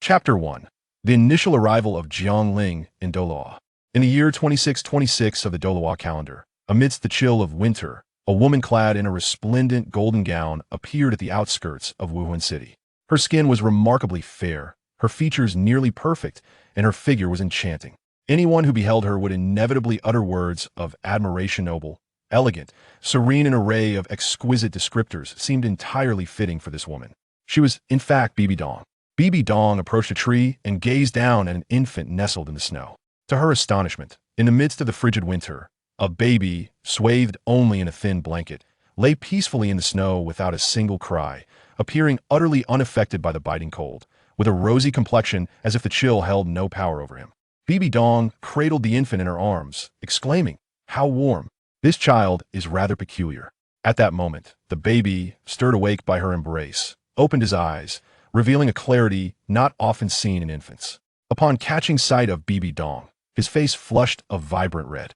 Chapter 1. The initial arrival of Jiang Ling in Douluo. In the year 2626 of the Douluo calendar, amidst the chill of winter, a woman clad in a resplendent golden gown appeared at the outskirts of Wuhan City. Her skin was remarkably fair, her features nearly perfect, and her figure was enchanting. Anyone who beheld her would inevitably utter words of admiration. Noble, elegant, serene, an array of exquisite descriptors seemed entirely fitting for this woman. She was, in fact, Bibi Dong. Bibi Dong approached a tree and gazed down at an infant nestled in the snow. To her astonishment, in the midst of the frigid winter, a baby, swathed only in a thin blanket, lay peacefully in the snow without a single cry, appearing utterly unaffected by the biting cold, with a rosy complexion as if the chill held no power over him. Bibi Dong cradled the infant in her arms, exclaiming, "How warm! This child is rather peculiar." At that moment, the baby, stirred awake by her embrace, opened his eyes, revealing a clarity not often seen in infants. Upon catching sight of Bibi Dong, his face flushed a vibrant red.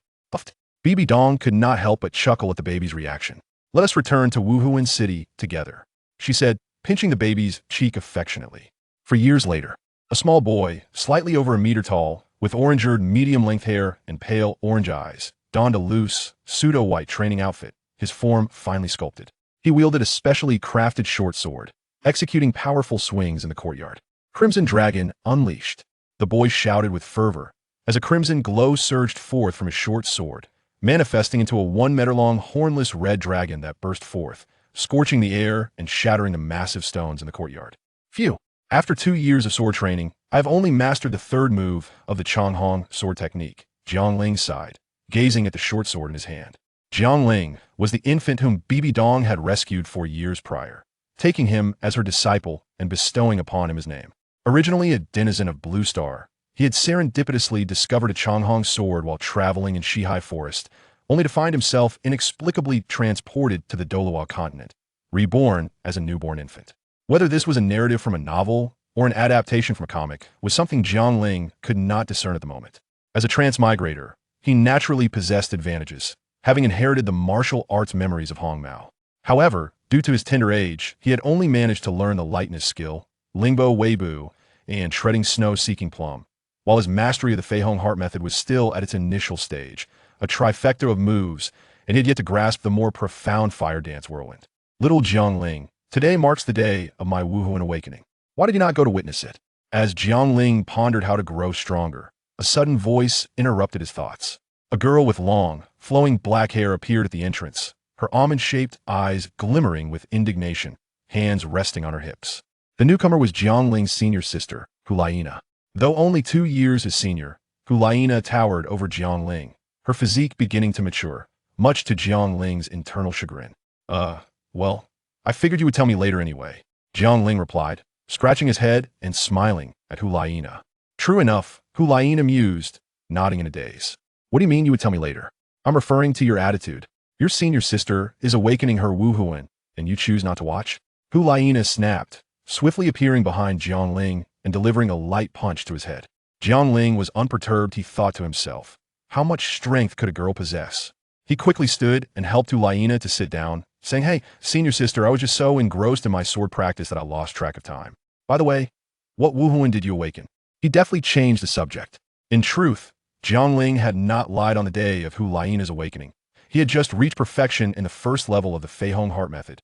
Bibi Dong could not help but chuckle at the baby's reaction. "Let us return to Wuhan City together," she said, pinching the baby's cheek affectionately. For years later, a small boy, slightly over a meter tall, with orange-haired medium-length hair and pale orange eyes, donned a loose, pseudo-white training outfit, his form finely sculpted. He wielded a specially crafted short sword, executing powerful swings in the courtyard. "Crimson Dragon unleashed," the boy shouted with fervor, as a crimson glow surged forth from his short sword, manifesting into a 1-meter-long hornless red dragon that burst forth, scorching the air and shattering the massive stones in the courtyard. "Phew! After 2 years of sword training, I have only mastered the third move of the Changhong sword technique," Jiang Ling sighed, gazing at the short sword in his hand. Jiang Ling was the infant whom Bibi Dong had rescued 4 years prior, taking him as her disciple and bestowing upon him his name. Originally a denizen of Blue Star, he had serendipitously discovered a Changhong sword while traveling in Shihai Forest, only to find himself inexplicably transported to the Douluo continent, reborn as a newborn infant. Whether this was a narrative from a novel or an adaptation from a comic was something Jiang Ling could not discern at the moment. As a transmigrator, he naturally possessed advantages, having inherited the martial arts memories of Hong Mao. However, due to his tender age, he had only managed to learn the lightness skill, Lingbo Weibu, and treading snow seeking plum, while his mastery of the Feihong heart method was still at its initial stage, a trifecta of moves, and he had yet to grasp the more profound fire dance whirlwind. Little Jiang Ling, today marks the day of my Wuhan awakening. Why did you not go to witness it? As Jiang Ling pondered how to grow stronger, a sudden voice interrupted his thoughts. A girl with long, flowing black hair appeared at the entrance, her almond-shaped eyes glimmering with indignation, hands resting on her hips. The newcomer was Jiang Ling's senior sister, Hulaina. Though only 2 years his senior, Hulaina towered over Jiang Ling, her physique beginning to mature, much to Jiang Ling's internal chagrin. Well, I figured you would tell me later anyway," Jiang Ling replied, scratching his head and smiling at Hulaina. "True enough," Hulaina mused, nodding in a daze. "What do you mean you would tell me later?" "I'm referring to your attitude. Your senior sister is awakening her Wuhuan, and you choose not to watch?" Hulaina snapped, swiftly appearing behind Jiang Ling and delivering a light punch to his head. Jiang Ling was unperturbed. He thought to himself, how much strength could a girl possess? He quickly stood and helped Hulaina to sit down, saying, "Hey, senior sister, I was just so engrossed in my sword practice that I lost track of time. By the way, what Wuhuan did you awaken?" He deftly changed the subject. In truth, Jiang Ling had not lied on the day of Hulaina's awakening. He had just reached perfection in the first level of the Feihong heart method.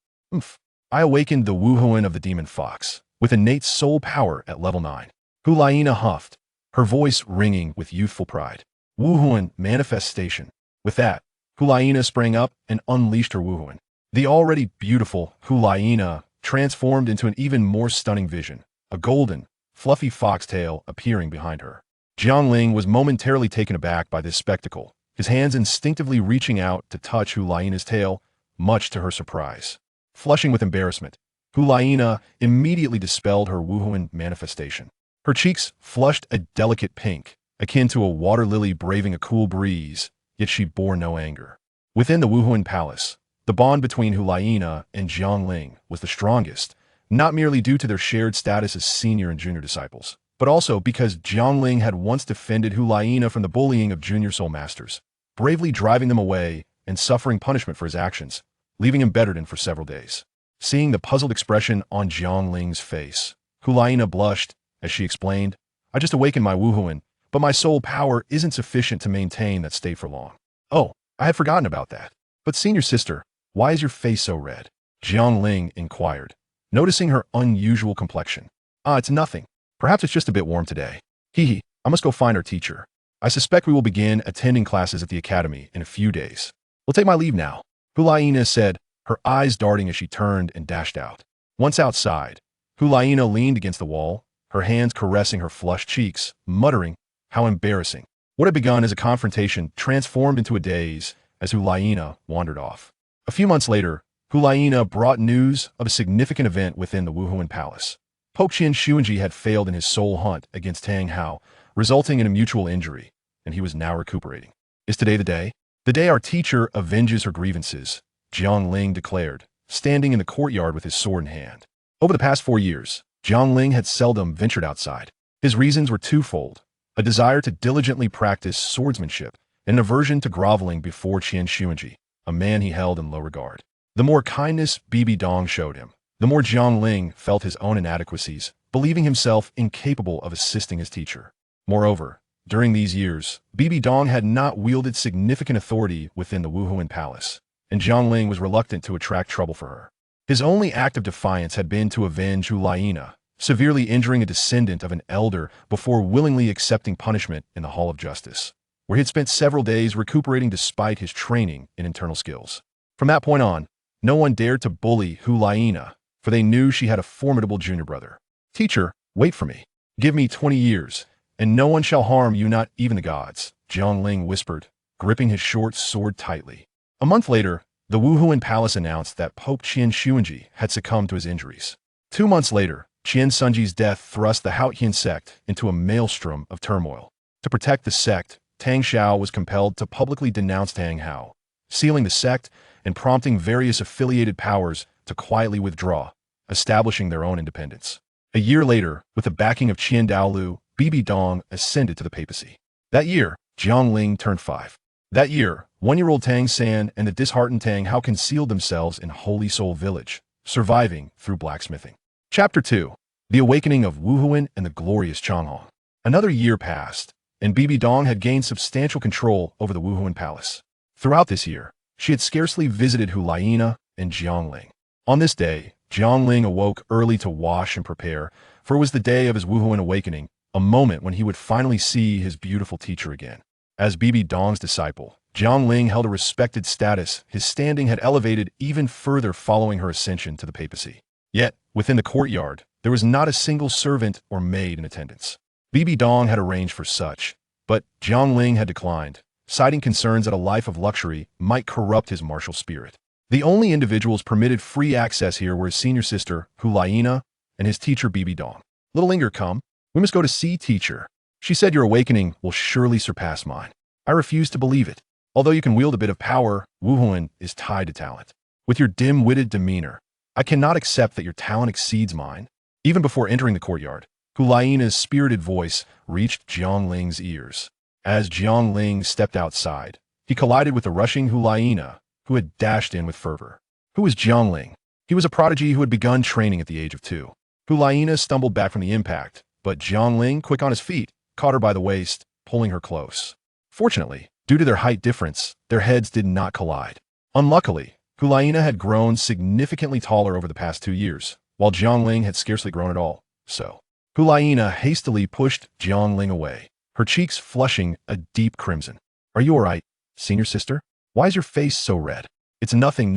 "I awakened the Wuhuan of the demon fox, with innate soul power at level 9. Hulaina huffed, her voice ringing with youthful pride. "Wuhuan manifestation." With that, Hulaina sprang up and unleashed her Wuhuan. The already beautiful Hulaina transformed into an even more stunning vision, a golden, fluffy foxtail appearing behind her. Jiang Ling was momentarily taken aback by this spectacle, his hands instinctively reaching out to touch Hulaina's tail, much to her surprise. Flushing with embarrassment, Hulaina immediately dispelled her Wuhuan manifestation. Her cheeks flushed a delicate pink, akin to a water lily braving a cool breeze, yet she bore no anger. Within the Wuhuan palace, the bond between Hulaina and Jiang Ling was the strongest, not merely due to their shared status as senior and junior disciples, but also because Jiang Ling had once defended Hulaina from the bullying of junior soul masters, bravely driving them away and suffering punishment for his actions, leaving him bedridden for several days. Seeing the puzzled expression on Jiang Ling's face, Hulaina blushed as she explained. I just awakened my Wuhuan, but my soul power isn't sufficient to maintain that state for long. Oh, I had forgotten about that. But senior sister, why is your face so red? Jiang Ling inquired, noticing her unusual complexion. It's nothing. Perhaps it's just a bit warm today. Hee, I must go find our teacher. I suspect we will begin attending classes at the academy in a few days. We'll take my leave now, Hulaina said, her eyes darting as she turned and dashed out. Once outside, Hulaina leaned against the wall, her hands caressing her flushed cheeks, muttering, how embarrassing. What had begun as a confrontation transformed into a daze as Hulaina wandered off. A few months later, Hulaina brought news of a significant event within the Wuhuan Palace. Pope Qian Xuanji had failed in his soul hunt against Tang Hao, resulting in a mutual injury, and he was now recuperating. Is today the day? The day our teacher avenges her grievances, Jiang Ling declared, standing in the courtyard with his sword in hand. Over the past 4 years, Jiang Ling had seldom ventured outside. His reasons were twofold: a desire to diligently practice swordsmanship and an aversion to groveling before Qian Xuanji, a man he held in low regard. The more kindness Bibi Dong showed him, the more Jiang Ling felt his own inadequacies, believing himself incapable of assisting his teacher. Moreover, during these years, Bibi Dong had not wielded significant authority within the Wuhuan Palace, and Jiang Ling was reluctant to attract trouble for her. His only act of defiance had been to avenge Hulaina, severely injuring a descendant of an elder before willingly accepting punishment in the Hall of Justice, where he had spent several days recuperating despite his training in internal skills. From that point on, no one dared to bully Hulaina, for they knew she had a formidable junior brother. Teacher, wait for me. Give me 20 years, and no one shall harm you, not even the gods, Jiang Ling whispered, gripping his short sword tightly. A month later, the Wuhuan Palace announced that Pope Qian Xuanji had succumbed to his injuries. 2 months later, Qian Sunji's death thrust the Haotian sect into a maelstrom of turmoil. To protect the sect, Tang Xiao was compelled to publicly denounce Tang Hao, sealing the sect and prompting various affiliated powers to quietly withdraw, establishing their own independence. A year later, with the backing of Qian Douluo, Bibi Dong ascended to the papacy. That year, Jiang Ling turned 5. That year, 1-year-old Tang San and the disheartened Tang Hao concealed themselves in Holy Soul Village, surviving through blacksmithing. Chapter 2. The Awakening of Wuhuan and the Glorious Changhong. Another year passed, and Bibi Dong had gained substantial control over the Wuhuan Palace. Throughout this year, she had scarcely visited Hulaina and Jiang Ling. On this day, Jiang Ling awoke early to wash and prepare, for it was the day of his Wuhuan awakening, a moment when he would finally see his beautiful teacher again. As Bibi Dong's disciple, Jiang Ling held a respected status. His standing had elevated even further following her ascension to the papacy. Yet, within the courtyard, there was not a single servant or maid in attendance. Bibi Dong had arranged for such, but Jiang Ling had declined, citing concerns that a life of luxury might corrupt his martial spirit. The only individuals permitted free access here were his senior sister, Hulaina, and his teacher Bibi Dong. Little Inger, come. We must go to see teacher. She said your awakening will surely surpass mine. I refuse to believe it. Although you can wield a bit of power, Wuhuan is tied to talent. With your dim-witted demeanor, I cannot accept that your talent exceeds mine. Even before entering the courtyard, Hulaina's spirited voice reached Jiang Ling's ears. As Jiang Ling stepped outside, he collided with the rushing Hulaina, who had dashed in with fervor. Who was Jiang Ling? He was a prodigy who had begun training at the age of 2. Hulaina stumbled back from the impact, but Jiang Ling, quick on his feet, caught her by the waist, pulling her close. Fortunately, due to their height difference, their heads did not collide. Unluckily, Hulaina had grown significantly taller over the past 2 years, while Jiang Ling had scarcely grown at all. So, Hulaina hastily pushed Jiang Ling away, her cheeks flushing a deep crimson. Are you all right, senior sister? Why is your face so red? It's nothing,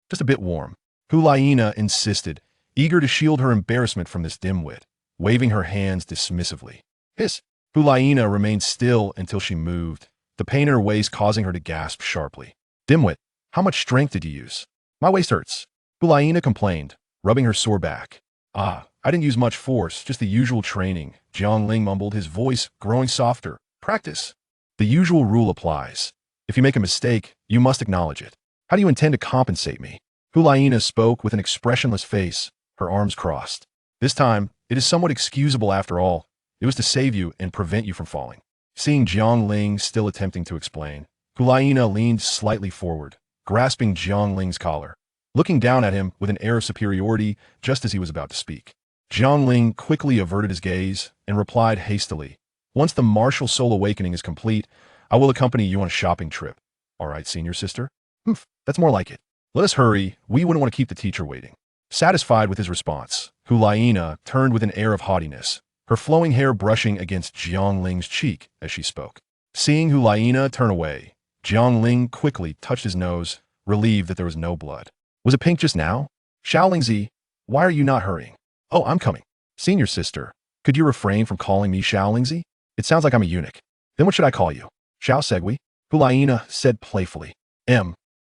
just a bit warm. Hulaina insisted, eager to shield her embarrassment from this dimwit, waving her hands dismissively. Hiss! Hulaina remained still until she moved, the pain in her waist causing her to gasp sharply. Dimwit, how much strength did you use? My waist hurts. Hulaina complained, rubbing her sore back. I didn't use much force, just the usual training, Jiang Ling mumbled, his voice growing softer. Practice. The usual rule applies. If you make a mistake, you must acknowledge it. How do you intend to compensate me? Hulaina spoke with an expressionless face, her arms crossed. This time, it is somewhat excusable after all. It was to save you and prevent you from falling. Seeing Jiang Ling still attempting to explain, Hulaina leaned slightly forward, grasping Jiang Ling's collar, looking down at him with an air of superiority just as he was about to speak. Jiang Ling quickly averted his gaze and replied hastily, "Once the martial soul awakening is complete, I will accompany you on a shopping trip." "All right, senior sister." "Humph, that's more like it. Let us hurry. We wouldn't want to keep the teacher waiting." Satisfied with his response, Hulaina turned with an air of haughtiness, her flowing hair brushing against Jiang Ling's cheek as she spoke. Seeing Hulaina turn away, Jiang Ling quickly touched his nose, relieved that there was no blood. "Was it pink just now? Xiaolingzi, why are you not hurrying?" "Oh, I'm coming." "Senior sister, could you refrain from calling me Xiaolingzi? It sounds like I'm a eunuch." "Then what should I call you?" "Xiao Segui," Hulaina said playfully.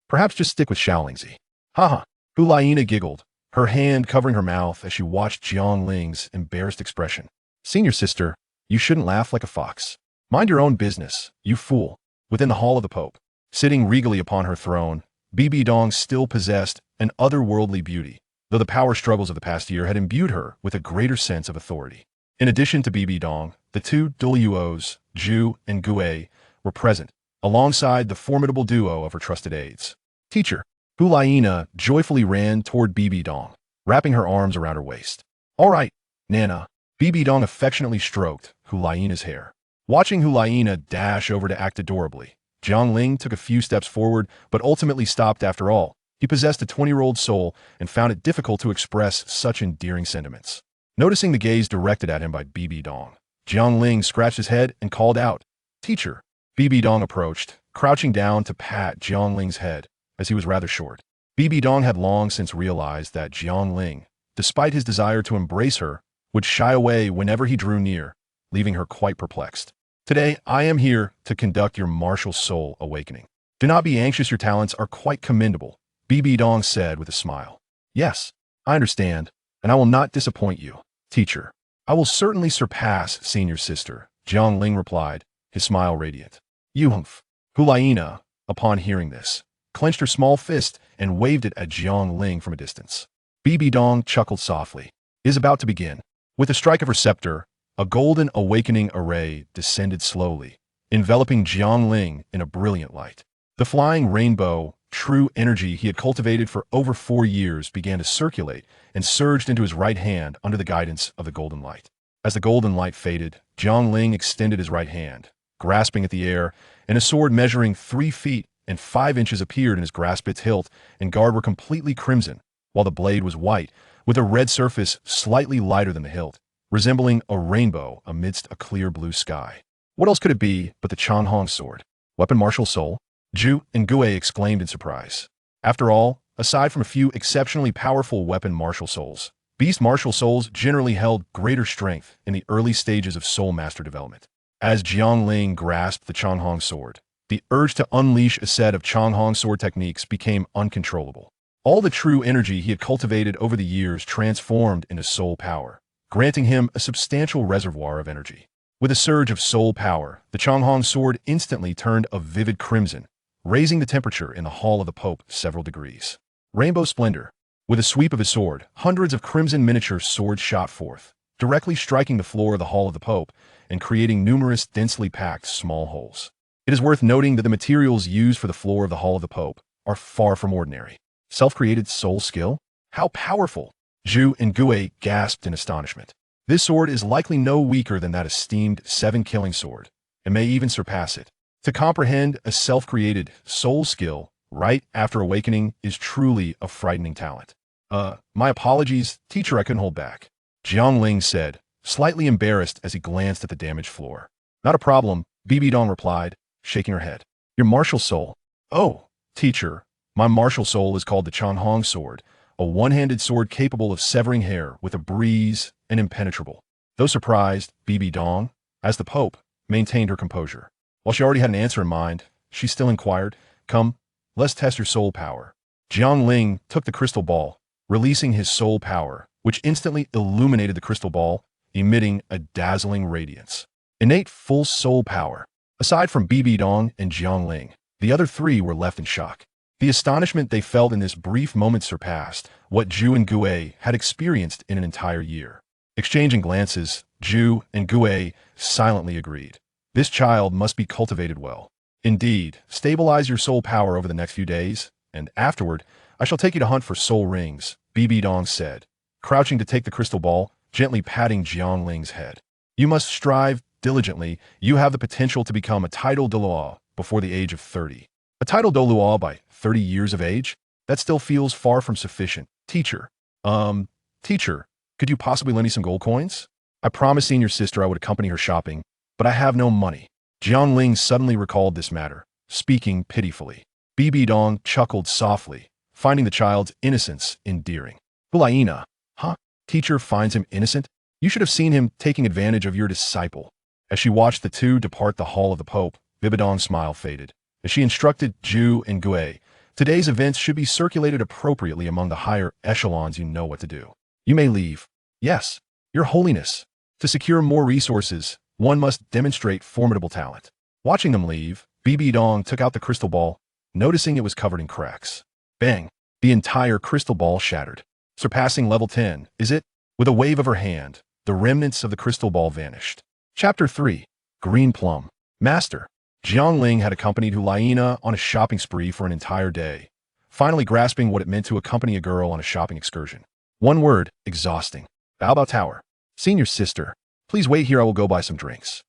Perhaps just stick with Xiaolingzi." "Haha." Hulaina giggled, her hand covering her mouth as she watched Jiang Ling's embarrassed expression. "Senior sister, you shouldn't laugh like a fox. Mind your own business, you fool." Within the hall of the Pope, sitting regally upon her throne, Bibi Dong still possessed an otherworldly beauty, though the power struggles of the past year had imbued her with a greater sense of authority. In addition to Bibi Dong, the two Douluos, Zhu and Gue, were present, alongside the formidable duo of her trusted aides. "Teacher." Hulaina joyfully ran toward Bibi Dong, wrapping her arms around her waist. "All right, Nana." Bibi Dong affectionately stroked Hulaina's hair. Watching Hulaina dash over to act adorably, Jiang Ling took a few steps forward, but ultimately stopped after all. He possessed a 20-year-old soul and found it difficult to express such endearing sentiments. Noticing the gaze directed at him by Bibi Dong, Jiang Ling scratched his head and called out, "Teacher." Bibi Dong approached, crouching down to pat Jiang Ling's head, as he was rather short. Bibi Dong had long since realized that Jiang Ling, despite his desire to embrace her, would shy away whenever he drew near, leaving her quite perplexed. "Today, I am here to conduct your martial soul awakening. Do not be anxious, your talents are quite commendable," Bibi Dong said with a smile. "Yes, I understand, and I will not disappoint you, teacher." "I will certainly surpass senior sister," Jiang Ling replied, his smile radiant. "Humph." Hulaina, upon hearing this, clenched her small fist and waved it at Jiang Ling from a distance. Bibi Dong chuckled softly. "It is about to begin." With a strike of her scepter, a golden awakening array descended slowly, enveloping Jiang Ling in a brilliant light. The flying rainbow, true energy he had cultivated for over 4 years, began to circulate and surged into his right hand under the guidance of the golden light. As the golden light faded, Jiang Ling extended his right hand, grasping at the air, and a sword measuring 3 feet and 5 inches appeared in his grasp. Its hilt and guard were completely crimson, while the blade was white, with a red surface slightly lighter than the hilt, resembling a rainbow amidst a clear blue sky. What else could it be but the Changhong sword? Weapon martial soul? Zhu and Gue exclaimed in surprise. After all, aside from a few exceptionally powerful weapon martial souls, beast martial souls generally held greater strength in the early stages of soul master development. As Jiang Ling grasped the Changhong sword, the urge to unleash a set of Changhong sword techniques became uncontrollable. All the true energy he had cultivated over the years transformed into soul power, granting him a substantial reservoir of energy. With a surge of soul power, the Changhong sword instantly turned a vivid crimson, raising the temperature in the hall of the Pope several degrees. Rainbow splendor. With a sweep of his sword, hundreds of crimson miniature swords shot forth, directly striking the floor of the hall of the Pope and creating numerous densely packed small holes. It is worth noting that the materials used for the floor of the hall of the Pope are far from ordinary. Self-created soul skill? How powerful! Zhu and Gue gasped in astonishment. This sword is likely no weaker than that esteemed 7-killing sword, and may even surpass it. To comprehend a self-created soul skill right after awakening is truly a frightening talent. My apologies, teacher, I couldn't hold back," Jiang Ling said, slightly embarrassed as he glanced at the damaged floor. "Not a problem," Bibi Dong replied, shaking her head. "Your martial soul?" "Oh, teacher, my martial soul is called the Changhong sword, a one-handed sword capable of severing hair with a breeze and impenetrable." Though surprised, Bibi Dong, as the Pope, maintained her composure. While she already had an answer in mind, she still inquired, "Come, let's test your soul power." Jiang Ling took the crystal ball, releasing his soul power, which instantly illuminated the crystal ball, emitting a dazzling radiance. Innate full soul power. Aside from Bibi Dong and Jiang Ling, the other 3 were left in shock. The astonishment they felt in this brief moment surpassed what Zhu and Gue had experienced in an entire year. Exchanging glances, Zhu and Gue silently agreed. This child must be cultivated well. Indeed, stabilize your soul power over the next few days, and afterward, I shall take you to hunt for soul rings, Bibi Dong said, crouching to take the crystal ball gently patting Jiang Ling's head. You must strive diligently. You have the potential to become a title Douluo before the age of 30. A title Douluo by 30 years of age? That still feels far from sufficient. Teacher, could you possibly lend me some gold coins? I promised senior sister I would accompany her shopping, but I have no money. Jiang Ling suddenly recalled this matter, speaking pitifully. Bibi Dong chuckled softly, finding the child's innocence endearing. Hulaina, huh? Teacher finds him innocent? You should have seen him taking advantage of your disciple. As she watched the two depart the hall of the Pope, Bibidong's smile faded. As she instructed Zhu and Gui, today's events should be circulated appropriately among the higher echelons. You know what to do. You may leave. Yes, Your Holiness. To secure more resources, one must demonstrate formidable talent. Watching them leave, Bibi Dong took out the crystal ball, noticing it was covered in cracks. Bang! The entire crystal ball shattered. Surpassing level 10, is it? With a wave of her hand, the remnants of the crystal ball vanished. Chapter 3. Green Plum. Master. Jiang Ling had accompanied Hulaina on a shopping spree for an entire day, finally grasping what it meant to accompany a girl on a shopping excursion. One word, exhausting. Baobao Tower. Senior sister, please wait here, I will go buy some drinks.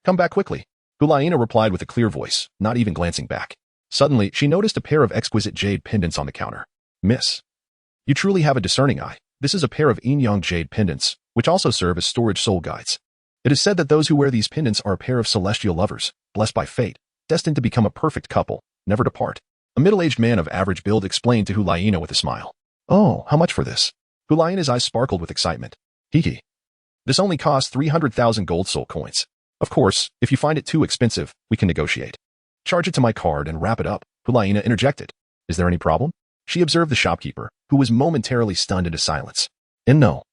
Come back quickly. Hulaina replied with a clear voice, not even glancing back. Suddenly, she noticed a pair of exquisite jade pendants on the counter. Miss, you truly have a discerning eye. This is a pair of yin-yang jade pendants, which also serve as storage soul guides. It is said that those who wear these pendants are a pair of celestial lovers, blessed by fate, destined to become a perfect couple, never to part. A middle-aged man of average build explained to Hulaina with a smile. Oh, how much for this? Hulaina's eyes sparkled with excitement. Hee. This only costs 300,000 gold soul coins. Of course, if you find it too expensive, we can negotiate. Charge it to my card and wrap it up, Hulaina interjected. Is there any problem? She observed the shopkeeper, who was momentarily stunned into silence. And no.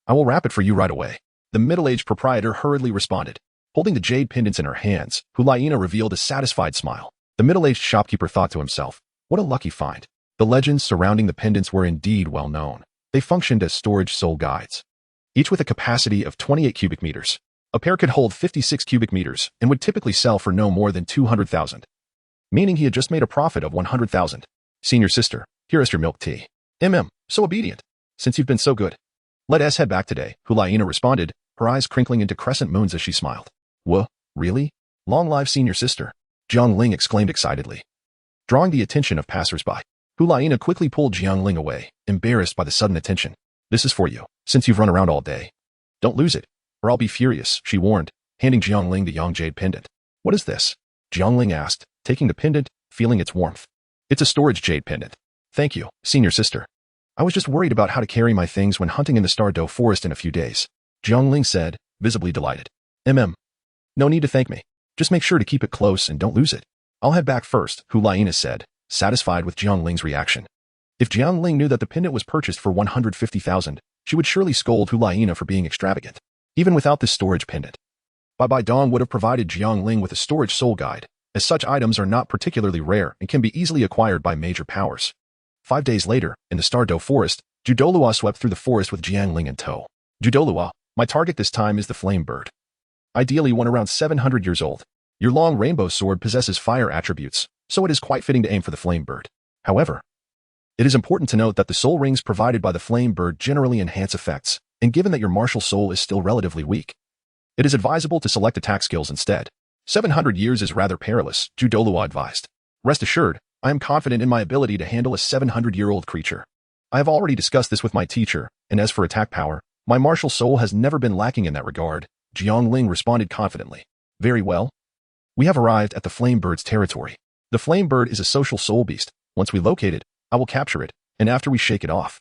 I will wrap it for you right away. The middle-aged proprietor hurriedly responded. Holding the jade pendants in her hands, Hulaina revealed a satisfied smile. The middle-aged shopkeeper thought to himself, what a lucky find. The legends surrounding the pendants were indeed well known. They functioned as storage soul guides, each with a capacity of 28 cubic meters. A pair could hold 56 cubic meters and would typically sell for no more than 200,000. Meaning he had just made a profit of 100,000. Senior sister, here is your milk tea. So obedient. Since you've been so good. Let us head back today, Hulaina responded, her eyes crinkling into crescent moons as she smiled. Wha? Really? Long live senior sister. Jiang Ling exclaimed excitedly. Drawing the attention of passers-by, Hulaina quickly pulled Jiang Ling away, embarrassed by the sudden attention. This is for you, since you've run around all day. Don't lose it, or I'll be furious, she warned, handing Jiang Ling the yang jade pendant. What is this? Jiang Ling asked, taking the pendant, feeling its warmth. It's a storage jade pendant. Thank you, senior sister. I was just worried about how to carry my things when hunting in the Douluo forest in a few days. Jiang Ling said, visibly delighted. No need to thank me. Just make sure to keep it close and don't lose it. I'll head back first, Hulaina said, satisfied with Jiang Ling's reaction. If Jiang Ling knew that the pendant was purchased for 150,000, she would surely scold Hulaina for being extravagant. Even without this storage pendant, Bai Dong would have provided Jiang Ling with a storage soul guide, as such items are not particularly rare and can be easily acquired by major powers. 5 days later, in the Douluo forest, Douluo swept through the forest with Jiang Ling in tow. Douluo, my target this time is the flame bird. Ideally one around 700 years old. Your long rainbow sword possesses fire attributes, so it is quite fitting to aim for the flame bird. However, it is important to note that the soul rings provided by the flame bird generally enhance effects, and given that your martial soul is still relatively weak, it is advisable to select attack skills instead. 700 years is rather perilous, Douluo advised. Rest assured, I am confident in my ability to handle a 700-year-old creature. I have already discussed this with my teacher, and as for attack power, my martial soul has never been lacking in that regard, Jiang Ling responded confidently. Very well. We have arrived at the flame bird's territory. The flame bird is a social soul beast. Once we locate it, I will capture it, and after we shake it off,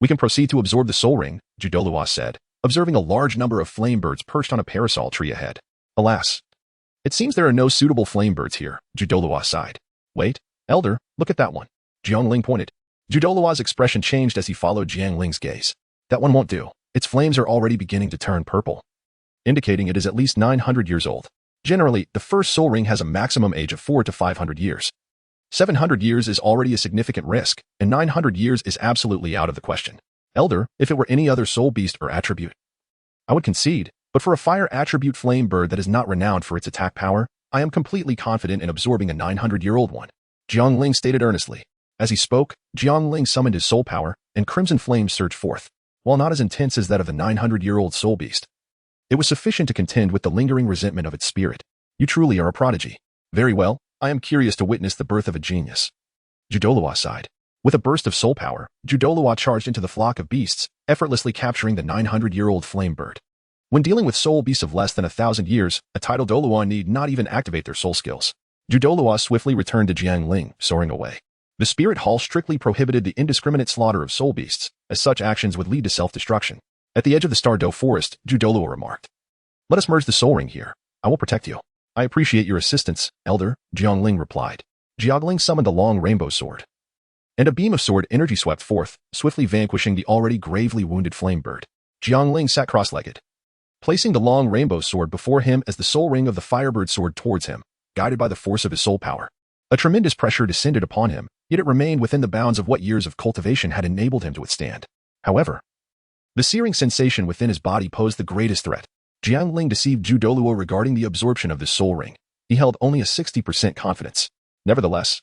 we can proceed to absorb the soul ring, Douluo said, observing a large number of flame birds perched on a parasol tree ahead. Alas, it seems there are no suitable flame birds here, Douluo sighed. Wait, elder, look at that one. Jiang Ling pointed. Douluo's expression changed as he followed Jiang Ling's gaze. That one won't do. Its flames are already beginning to turn purple, indicating it is at least 900 years old. Generally, the first soul ring has a maximum age of 400 to 500 years. 700 years is already a significant risk, and 900 years is absolutely out of the question. Elder, if it were any other soul beast or attribute, I would concede, but for a fire attribute flame bird that is not renowned for its attack power, I am completely confident in absorbing a 900-year-old one, Jiang Ling stated earnestly. As he spoke, Jiang Ling summoned his soul power, and crimson flames surged forth. while not as intense as that of the 900-year-old soul beast. It was sufficient to contend with the lingering resentment of its spirit. You truly are a prodigy. Very well, I am curious to witness the birth of a genius. Douluo sighed. With a burst of soul power, Douluo charged into the flock of beasts, effortlessly capturing the 900-year-old flame bird. When dealing with soul beasts of less than 1,000 years, a titled Douluo need not even activate their soul skills. Douluo swiftly returned to Jiang Ling, soaring away. The spirit hall strictly prohibited the indiscriminate slaughter of soul beasts, as such actions would lead to self-destruction. At the edge of the Stardow forest, Douluo remarked, "Let us merge the soul ring here. I will protect you." "I appreciate your assistance, Elder," Jiang Ling replied. Jiang Ling summoned a long rainbow sword, and a beam of sword energy swept forth, swiftly vanquishing the already gravely wounded flame bird. Jiang Ling sat cross-legged, placing the long rainbow sword before him as the soul ring of the firebird soared towards him, guided by the force of his soul power. A tremendous pressure descended upon him, yet it remained within the bounds of what years of cultivation had enabled him to withstand. However, the searing sensation within his body posed the greatest threat. Jiang Ling deceived Douluo regarding the absorption of this soul ring. He held only a 60% confidence. Nevertheless,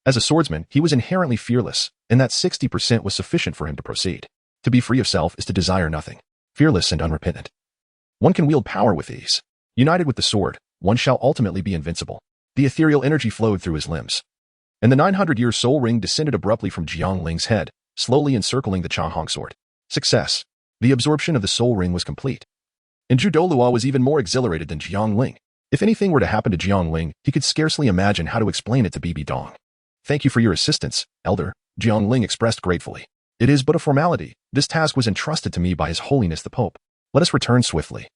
as a swordsman, he was inherently fearless, and that 60% was sufficient for him to proceed. To be free of self is to desire nothing. Fearless and unrepentant, one can wield power with ease. United with the sword, one shall ultimately be invincible. The ethereal energy flowed through his limbs, and the 900-year soul ring descended abruptly from Jiang Ling's head, slowly encircling the Changhong sword. Success. The absorption of the soul ring was complete. And Douluo was even more exhilarated than Jiang Ling. If anything were to happen to Jiang Ling, he could scarcely imagine how to explain it to Bibi Dong. "Thank you for your assistance, Elder," Jiang Ling expressed gratefully. "It is but a formality. This task was entrusted to me by His Holiness the Pope. Let us return swiftly,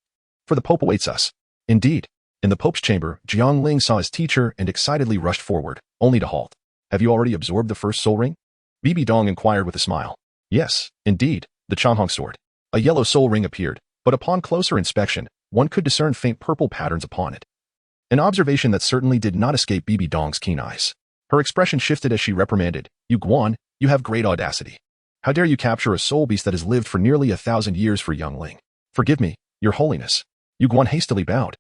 for the Pope awaits us." Indeed, in the Pope's chamber, Jiang Ling saw his teacher and excitedly rushed forward, only to halt. "Have you already absorbed the first soul ring?" Bibi Dong inquired with a smile. "Yes, indeed, the Changhong sword." A yellow soul ring appeared, but upon closer inspection, one could discern faint purple patterns upon it. An observation that certainly did not escape Bibi Dong's keen eyes. Her expression shifted as she reprimanded, "You Guan, you have great audacity. How dare you capture a soul beast that has lived for nearly 1,000 years for young Ling?" "Forgive me, Your Holiness." Yu Guan hastily bowed.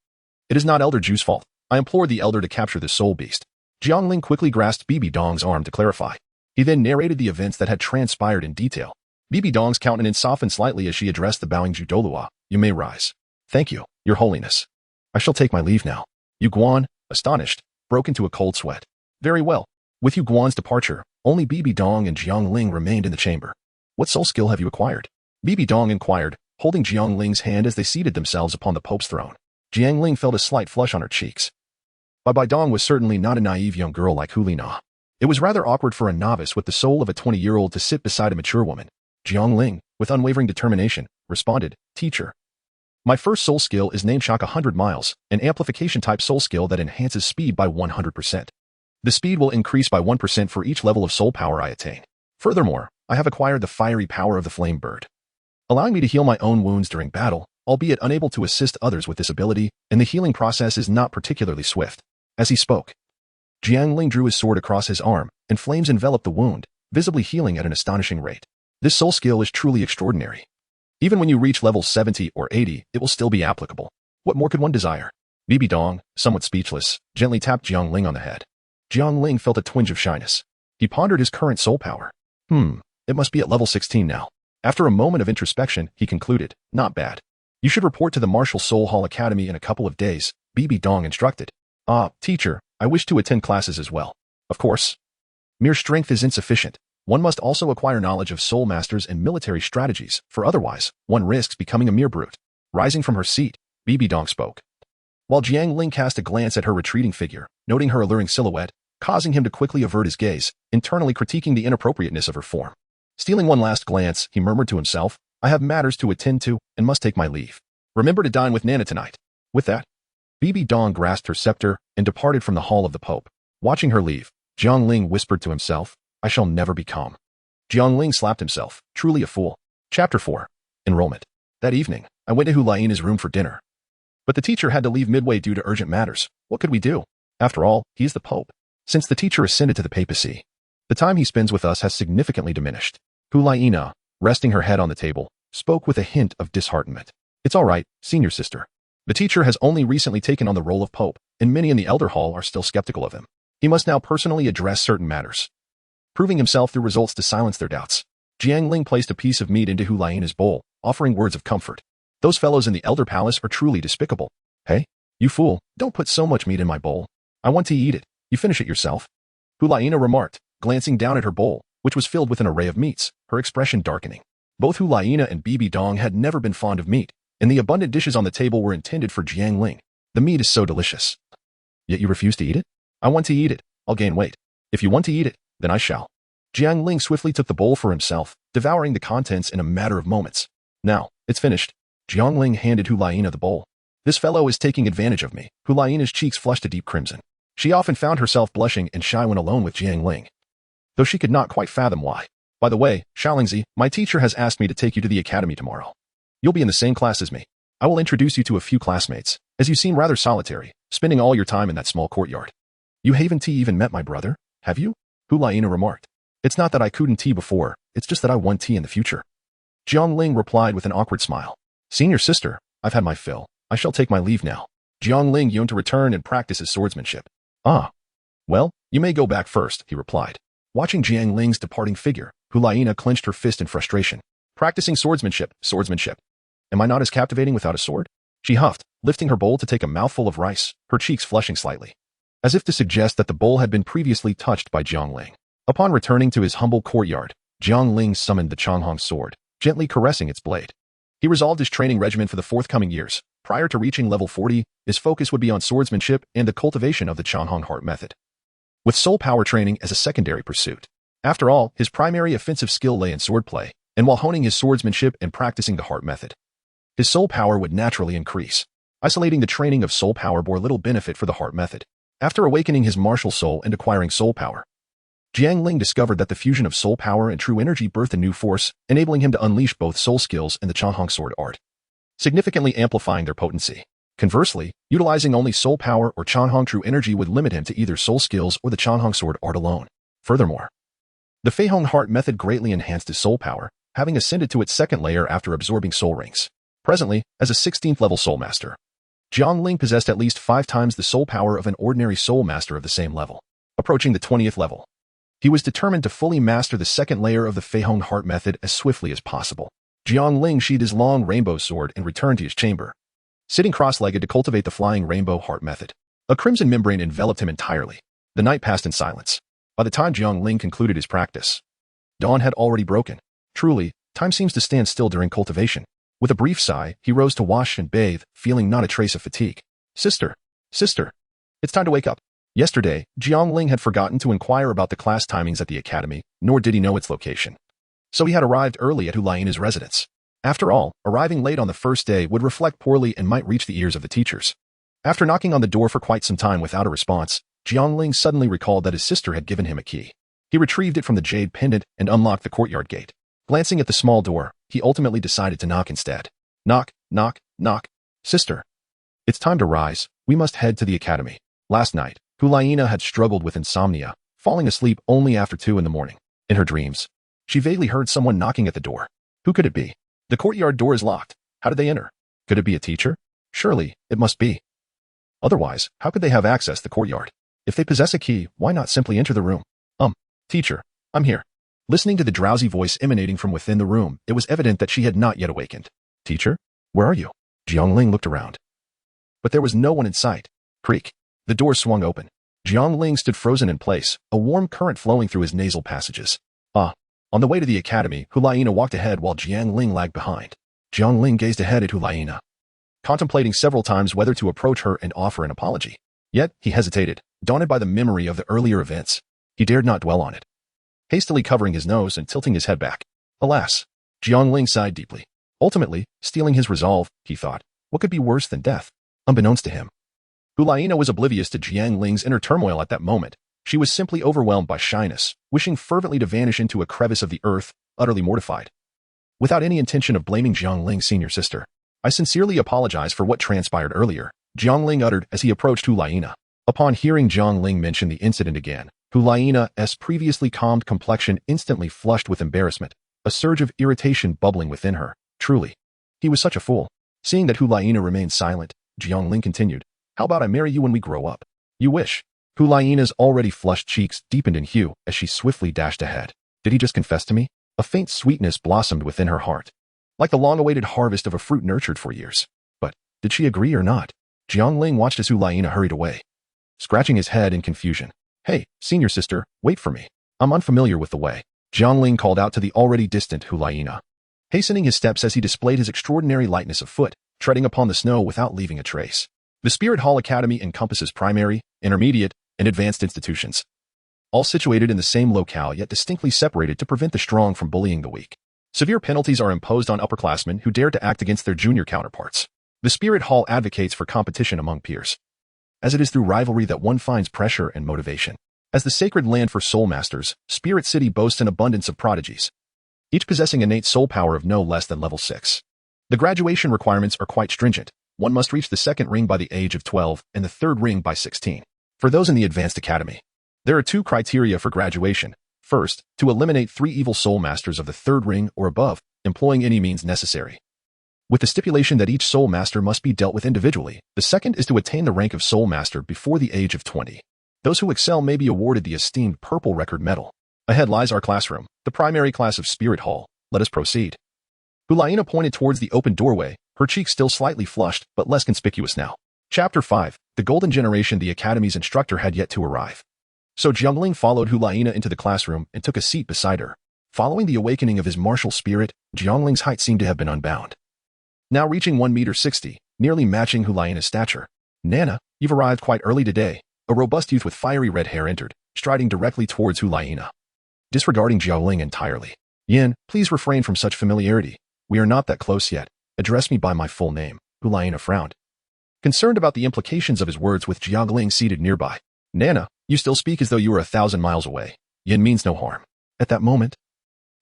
"It is not Elder Ju's fault. I implored the Elder to capture this soul beast." Jiang Ling quickly grasped Bibi Dong's arm to clarify. He then narrated the events that had transpired in detail. Bibi Dong's countenance softened slightly as she addressed the bowing Douluo. "You may rise." "Thank you, Your Holiness. I shall take my leave now." Yu Guan, astonished, broke into a cold sweat. Very well. With Yu Guan's departure, only Bibi Dong and Jiang Ling remained in the chamber. "What soul skill have you acquired?" Bibi Dong inquired, holding Jiang Ling's hand as they seated themselves upon the Pope's throne. Jiang Ling felt a slight flush on her cheeks. Bai Dong was certainly not a naive young girl like Hu Lina. It was rather awkward for a novice with the soul of a 20-year-old to sit beside a mature woman. Jiang Ling, with unwavering determination, responded, "Teacher, my first soul skill is Name Shock 100 miles, an amplification-type soul skill that enhances speed by 100%. The speed will increase by 1% for each level of soul power I attain. Furthermore, I have acquired the fiery power of the flame bird, allowing me to heal my own wounds during battle, albeit unable to assist others with this ability, and the healing process is not particularly swift." As he spoke, Jiang Ling drew his sword across his arm, and flames enveloped the wound, visibly healing at an astonishing rate. This soul skill is truly extraordinary. Even when you reach level 70 or 80, it will still be applicable. What more could one desire? Bibi Dong, somewhat speechless, gently tapped Jiang Ling on the head. Jiang Ling felt a twinge of shyness. He pondered his current soul power. It must be at level 16 now. After a moment of introspection, he concluded, "Not bad. You should report to the Martial Soul Hall Academy in a couple of days," Bibi Dong instructed. Teacher, I wish to attend classes as well." "Of course. Mere strength is insufficient. One must also acquire knowledge of soul masters and military strategies, for otherwise, one risks becoming a mere brute." Rising from her seat, Bibi Dong spoke, while Jiang Ling cast a glance at her retreating figure, noting her alluring silhouette, causing him to quickly avert his gaze, internally critiquing the inappropriateness of her form. Stealing one last glance, he murmured to himself, "I have matters to attend to, and must take my leave. Remember to dine with Nana tonight." With that, Bibi Dong grasped her scepter and departed from the hall of the Pope. Watching her leave, Jiang Ling whispered to himself, "I shall never be calm." Jiang Ling slapped himself, truly a fool. Chapter 4. Enrollment. That evening, I went to Hu Lina's room for dinner. But the teacher had to leave midway due to urgent matters. What could we do? After all, he is the Pope. Since the teacher ascended to the papacy, the time he spends with us has significantly diminished. Hu Lina, resting her head on the table, spoke with a hint of disheartenment. "It's all right, senior sister. The teacher has only recently taken on the role of Pope, and many in the Elder Hall are still skeptical of him. He must now personally address certain matters, proving himself through results to silence their doubts." Jiang Ling placed a piece of meat into Hu Laiana's bowl, offering words of comfort. Those fellows in the Elder Palace are truly despicable. Hey, you fool, don't put so much meat in my bowl. I want to eat it. You finish it yourself. Hu Laiana remarked, glancing down at her bowl, which was filled with an array of meats, her expression darkening. Both Hu Laiana and Bibi Dong had never been fond of meat, and the abundant dishes on the table were intended for Jiang Ling. The meat is so delicious. Yet you refuse to eat it? I want to eat it. I'll gain weight. If you want to eat it, then I shall. Jiang Ling swiftly took the bowl for himself, devouring the contents in a matter of moments. Now, it's finished. Jiang Ling handed Hu Laiana the bowl. This fellow is taking advantage of me. Hu Laiana's cheeks flushed a deep crimson. She often found herself blushing and shy when alone with Jiang Ling, though she could not quite fathom why. By the way, Xiaolingzi, my teacher has asked me to take you to the academy tomorrow. You'll be in the same class as me. I will introduce you to a few classmates, as you seem rather solitary, spending all your time in that small courtyard. You haven't even met my brother, have you? Hu Laiana remarked. It's not that I couldn't tea before, it's just that I want tea in the future. Jiang Ling replied with an awkward smile. Senior sister, I've had my fill. I shall take my leave now. Jiang Ling yearned to return and practice his swordsmanship. Ah. Well, you may go back first, he replied. Watching Jiang Ling's departing figure, Hu Laiana clenched her fist in frustration. Practicing swordsmanship. Am I not as captivating without a sword? She huffed, lifting her bowl to take a mouthful of rice, her cheeks flushing slightly, as if to suggest that the bowl had been previously touched by Jiang Ling. Upon returning to his humble courtyard, Jiang Ling summoned the Changhong sword, gently caressing its blade. He resolved his training regimen for the forthcoming years. Prior to reaching level 40, his focus would be on swordsmanship and the cultivation of the Changhong heart method, with soul power training as a secondary pursuit. After all, his primary offensive skill lay in swordplay, and while honing his swordsmanship and practicing the heart method, his soul power would naturally increase. Isolating the training of soul power bore little benefit for the heart method. After awakening his martial soul and acquiring soul power, Jiang Ling discovered that the fusion of soul power and true energy birthed a new force, enabling him to unleash both soul skills and the Changhong sword art, significantly amplifying their potency. Conversely, utilizing only soul power or Changhong true energy would limit him to either soul skills or the Changhong sword art alone. Furthermore, the Feihong heart method greatly enhanced his soul power, having ascended to its second layer after absorbing soul rings. Presently, as a 16th level soul master, Jiang Ling possessed at least 5 times the soul power of an ordinary soul master of the same level. Approaching the 20th level, he was determined to fully master the second layer of the Feihong heart method as swiftly as possible. Jiang Ling sheathed his long rainbow sword and returned to his chamber, sitting cross-legged to cultivate the flying rainbow heart method. A crimson membrane enveloped him entirely. The night passed in silence. By the time Jiang Ling concluded his practice, dawn had already broken. Truly, time seems to stand still during cultivation. With a brief sigh, he rose to wash and bathe, feeling not a trace of fatigue. Sister, it's time to wake up. Yesterday, Jiang Ling had forgotten to inquire about the class timings at the academy, nor did he know its location. So he had arrived early at Hu Laiana's residence. After all, arriving late on the first day would reflect poorly and might reach the ears of the teachers. After knocking on the door for quite some time without a response, Jiang Ling suddenly recalled that his sister had given him a key. He retrieved it from the jade pendant and unlocked the courtyard gate. Glancing at the small door, he ultimately decided to knock instead. Knock, knock, knock. Sister, it's time to rise. We must head to the academy. Last night, Hu Laiana had struggled with insomnia, falling asleep only after 2 in the morning. In her dreams, she vaguely heard someone knocking at the door. Who could it be? The courtyard door is locked. How did they enter? Could it be a teacher? Surely, it must be. Otherwise, how could they have accessed the courtyard? If they possess a key, why not simply enter the room? Teacher, I'm here. Listening to the drowsy voice emanating from within the room, it was evident that she had not yet awakened. Teacher? Where are you? Jiang Ling looked around, but there was no one in sight. Creak. The door swung open. Jiang Ling stood frozen in place, a warm current flowing through his nasal passages. On the way to the academy, Hu Laiana walked ahead while Jiang Ling lagged behind. Jiang Ling gazed ahead at Hu Laiana, contemplating several times whether to approach her and offer an apology. Yet, he hesitated, daunted by the memory of the earlier events. He dared not dwell on it. Hastily covering his nose and tilting his head back. Alas! Jiang Ling sighed deeply. Ultimately, steeling his resolve, he thought, what could be worse than death? Unbeknownst to him, Hu Laiana was oblivious to Jiang Ling's inner turmoil at that moment. She was simply overwhelmed by shyness, wishing fervently to vanish into a crevice of the earth, utterly mortified. Without any intention of blaming Jiang Ling's senior sister, I sincerely apologize for what transpired earlier, Jiang Ling uttered as he approached Hu Laiana. Upon hearing Jiang Ling mention the incident again, Hu Laiana's previously calmed complexion instantly flushed with embarrassment, a surge of irritation bubbling within her. Truly, he was such a fool. Seeing that Hu Laiana remained silent, Jiang Ling continued, how about I marry you when we grow up? You wish. Hu Laiana's already flushed cheeks deepened in hue as she swiftly dashed ahead. Did he just confess to me? A faint sweetness blossomed within her heart, like the long-awaited harvest of a fruit nurtured for years. But did she agree or not? Jiang Ling watched as Hulaina hurried away, scratching his head in confusion. "Hey, senior sister, wait for me. I'm unfamiliar with the way," Jiang Ling called out to the already distant Hulaina, hastening his steps as he displayed his extraordinary lightness of foot, treading upon the snow without leaving a trace. The Spirit Hall Academy encompasses primary, intermediate, and advanced institutions, all situated in the same locale yet distinctly separated to prevent the strong from bullying the weak. Severe penalties are imposed on upperclassmen who dare to act against their junior counterparts. The Spirit Hall advocates for competition among peers, as it is through rivalry that one finds pressure and motivation. As the sacred land for soul masters, Spirit City boasts an abundance of prodigies, each possessing innate soul power of no less than level 6. The graduation requirements are quite stringent. One must reach the second ring by the age of 12 and the third ring by 16. For those in the advanced academy, there are 2 criteria for graduation. First, to eliminate 3 evil soul masters of the third ring or above, employing any means necessary, with the stipulation that each soul master must be dealt with individually. The second is to attain the rank of soul master before the age of 20. Those who excel may be awarded the esteemed Purple Record Medal. Ahead lies our classroom, the primary class of Spirit Hall. Let us proceed. Hulaina pointed towards the open doorway, her cheeks still slightly flushed, but less conspicuous now. Chapter 5. The Golden Generation. The Academy's instructor had yet to arrive, so Jiang Ling followed Hulaina into the classroom and took a seat beside her. Following the awakening of his martial spirit, Jiang Ling's height seemed to have been unbound, now reaching 1.60 meters, nearly matching Hulaina's stature. "Nana, you've arrived quite early today." A robust youth with fiery red hair entered, striding directly towards Hulaina, disregarding Jiang Ling entirely. "Yin, please refrain from such familiarity. We are not that close yet. Address me by my full name." Hulaina frowned, concerned about the implications of his words with Jiang Ling seated nearby. "Nana, you still speak as though you were 1,000 miles away. Yin means no harm." At that moment,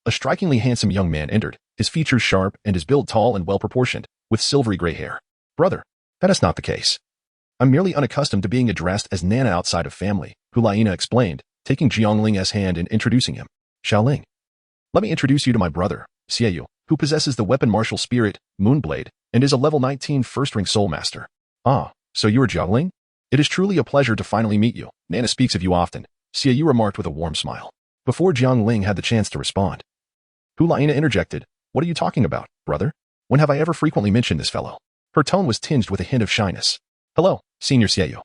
a strikingly handsome young man entered, his features sharp and his build tall and well-proportioned, with silvery gray hair. "Brother, that is not the case. I'm merely unaccustomed to being addressed as Nana outside of family," Hulaina explained, taking Jiang Ling's hand and introducing him. "Xiaoling, let me introduce you to my brother, Xiaoyu, who possesses the weapon martial spirit, Moonblade, and is a level 19 first-ring soul master." "Ah, so you are Jiang Ling? It is truly a pleasure to finally meet you. Nana speaks of you often," Xiaoyu remarked with a warm smile. Before Jiang Ling had the chance to respond, Hulaina interjected, "What are you talking about, brother? When have I ever frequently mentioned this fellow?" Her tone was tinged with a hint of shyness. "Hello, Senior Xiaoyu.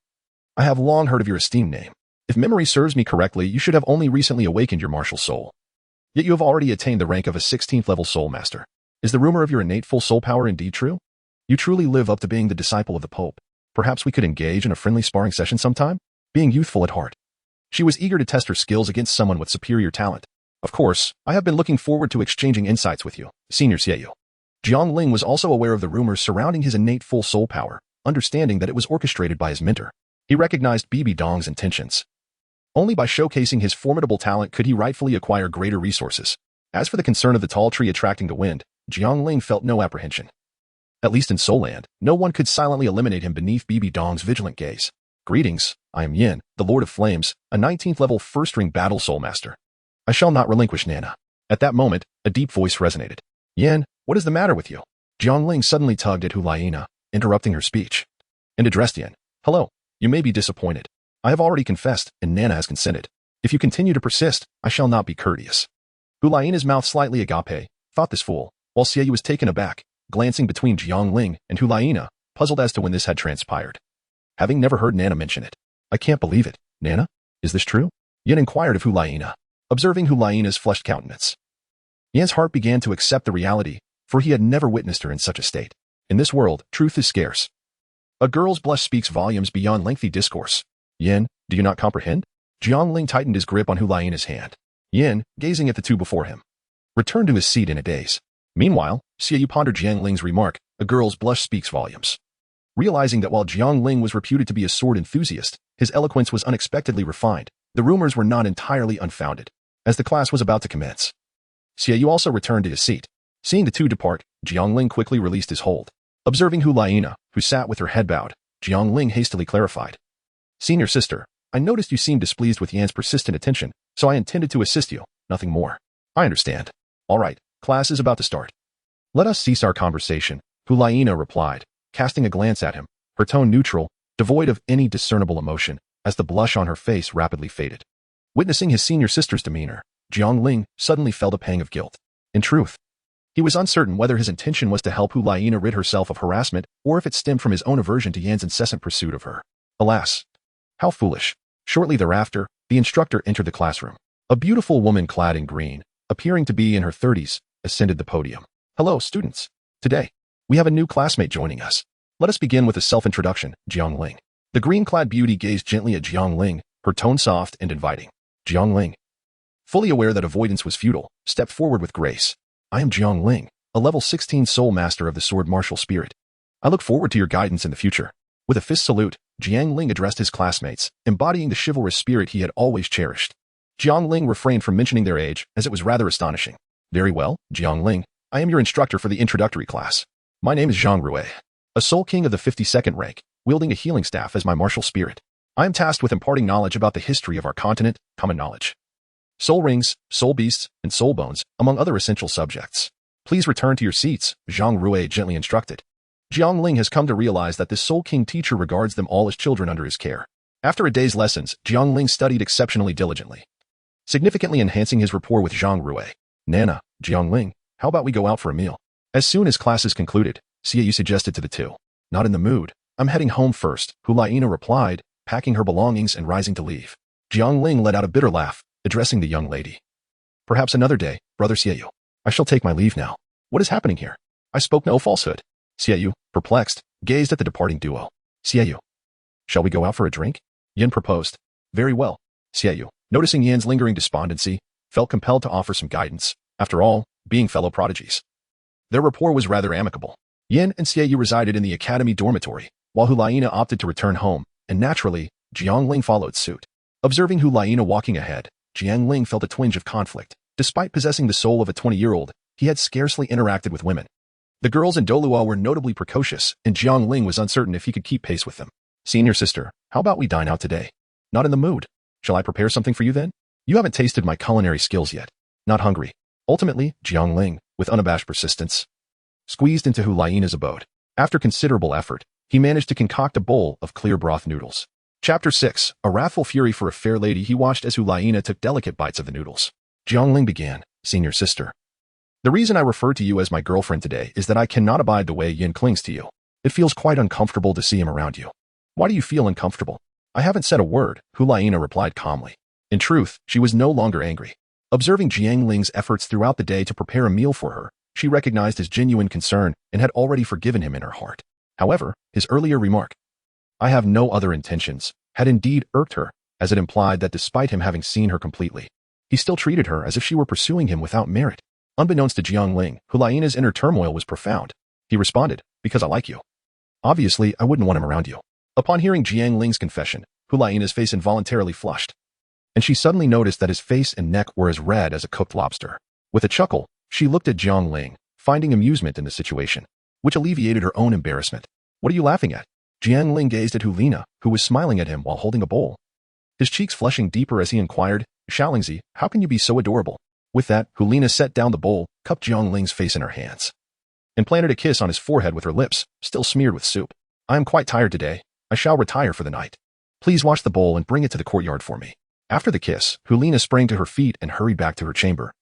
I have long heard of your esteemed name. If memory serves me correctly, you should have only recently awakened your martial soul. Yet you have already attained the rank of a 16th level soul master. Is the rumor of your innate full soul power indeed true? You truly live up to being the disciple of the Pope. Perhaps we could engage in a friendly sparring session sometime?" Being youthful at heart, she was eager to test her skills against someone with superior talent. "Of course, I have been looking forward to exchanging insights with you, Senior Xiaoyu." Jiang Ling was also aware of the rumors surrounding his innate full soul power, understanding that it was orchestrated by his mentor. He recognized Bibi Dong's intentions. Only by showcasing his formidable talent could he rightfully acquire greater resources. As for the concern of the tall tree attracting the wind, Jiang Ling felt no apprehension. At least in Soul Land, no one could silently eliminate him beneath Bibi Dong's vigilant gaze. "Greetings, I am Yin, the Lord of Flames, a 19th level first-ring battle soul master. I shall not relinquish Nana." At that moment, a deep voice resonated. "Yin, what is the matter with you?" Jiang Ling suddenly tugged at Hulaina, interrupting her speech, and addressed Yin. "Hello, you may be disappointed. I have already confessed, and Nana has consented. If you continue to persist, I shall not be courteous." Hulaina's mouth slightly agape, thought this fool, while Xiaoyu was taken aback, glancing between Jiang Ling and Hulaina, puzzled as to when this had transpired, having never heard Nana mention it. "I can't believe it. Nana, is this true?" Yin inquired of Hulaina, observing Hulaina's flushed countenance. Yin's heart began to accept the reality, for he had never witnessed her in such a state. In this world, truth is scarce. A girl's blush speaks volumes beyond lengthy discourse. "Yin, do you not comprehend?" Jiang Ling tightened his grip on Hulaina's hand. Yin, gazing at the two before him, returned to his seat in a daze. Meanwhile, Xiaoyu pondered Jiang Ling's remark, "A girl's blush speaks volumes." Realizing that while Jiang Ling was reputed to be a sword enthusiast, his eloquence was unexpectedly refined, the rumors were not entirely unfounded. As the class was about to commence, Xiaoyu also returned to his seat. Seeing the two depart, Jiang Ling quickly released his hold. Observing Hulaina, who sat with her head bowed, Jiang Ling hastily clarified. "Senior sister, I noticed you seemed displeased with Yan's persistent attention, so I intended to assist you, nothing more." "I understand. All right, class is about to start. Let us cease our conversation," Hulaina replied, casting a glance at him, her tone neutral, devoid of any discernible emotion, as the blush on her face rapidly faded. Witnessing his senior sister's demeanor, Jiang Ling suddenly felt a pang of guilt. In truth, he was uncertain whether his intention was to help Hulaina rid herself of harassment or if it stemmed from his own aversion to Yan's incessant pursuit of her. Alas, how foolish. Shortly thereafter, the instructor entered the classroom. A beautiful woman clad in green, appearing to be in her 30s, ascended the podium. Hello, students. Today, we have a new classmate joining us. Let us begin with a self-introduction, Jiang Ling. The green-clad beauty gazed gently at Jiang Ling, her tone soft and inviting. Jiang Ling, fully aware that avoidance was futile, stepped forward with grace. I am Jiang Ling, a level 16 soul master of the sword martial spirit. I look forward to your guidance in the future. With a fist salute, Jiang Ling addressed his classmates, embodying the chivalrous spirit he had always cherished. Jiang Ling refrained from mentioning their age, as it was rather astonishing. Very well, Jiang Ling, I am your instructor for the introductory class. My name is Zhang Rui, a soul king of the 52nd rank, wielding a healing staff as my martial spirit. I am tasked with imparting knowledge about the history of our continent, common knowledge, soul rings, soul beasts, and soul bones, among other essential subjects. Please return to your seats, Zhang Rui gently instructed. Jiang Ling has come to realize that this Soul King teacher regards them all as children under his care. After a day's lessons, Jiang Ling studied exceptionally diligently, significantly enhancing his rapport with Zhang Rui. Nana, Jiang Ling, how about we go out for a meal? As soon as classes concluded, Xiaoyu suggested to the two. Not in the mood. I'm heading home first, Hulaina replied, packing her belongings and rising to leave. Jiang Ling let out a bitter laugh, addressing the young lady. Perhaps another day, brother Xiaoyu. I shall take my leave now. What is happening here? I spoke no falsehood. Xiaoyu, perplexed, gazed at the departing duo. Xiaoyu, shall we go out for a drink? Yan proposed. Very well. Xiaoyu, noticing Yan's lingering despondency, felt compelled to offer some guidance. After all, being fellow prodigies, their rapport was rather amicable. Yan and Xiaoyu resided in the academy dormitory, while Hulaina opted to return home, and naturally, Jiang Ling followed suit. Observing Hulaina walking ahead, Jiang Ling felt a twinge of conflict. Despite possessing the soul of a 20-year-old, he had scarcely interacted with women. The girls in Douluo were notably precocious, and Jiang Ling was uncertain if he could keep pace with them. Senior sister, how about we dine out today? Not in the mood. Shall I prepare something for you then? You haven't tasted my culinary skills yet. Not hungry. Ultimately, Jiang Ling, with unabashed persistence, squeezed into Hulaina's abode. After considerable effort, he managed to concoct a bowl of clear broth noodles. Chapter 6, A Wrathful Fury for a Fair Lady. He watched as Hulaina took delicate bites of the noodles. Jiang Ling began, Senior sister. The reason I refer to you as my girlfriend today is that I cannot abide the way Yin clings to you. It feels quite uncomfortable to see him around you. Why do you feel uncomfortable? I haven't said a word, Hulaina replied calmly. In truth, she was no longer angry. Observing Jiang Ling's efforts throughout the day to prepare a meal for her, she recognized his genuine concern and had already forgiven him in her heart. However, his earlier remark, I have no other intentions, had indeed irked her, as it implied that despite him having seen her completely, he still treated her as if she were pursuing him without merit. Unbeknownst to Jiang Ling, Hulaina's inner turmoil was profound. He responded, because I like you. Obviously, I wouldn't want him around you. Upon hearing Jiang Ling's confession, Hulaina's face involuntarily flushed, and she suddenly noticed that his face and neck were as red as a cooked lobster. With a chuckle, she looked at Jiang Ling, finding amusement in the situation, which alleviated her own embarrassment. What are you laughing at? Jiang Ling gazed at Hulaina, who was smiling at him while holding a bowl, his cheeks flushing deeper as he inquired, Xiaolingzi, how can you be so adorable? With that, Hulaina set down the bowl, cupped Jiang Ling's face in her hands, and planted a kiss on his forehead with her lips, still smeared with soup. I am quite tired today. I shall retire for the night. Please wash the bowl and bring it to the courtyard for me. After the kiss, Hulaina sprang to her feet and hurried back to her chamber,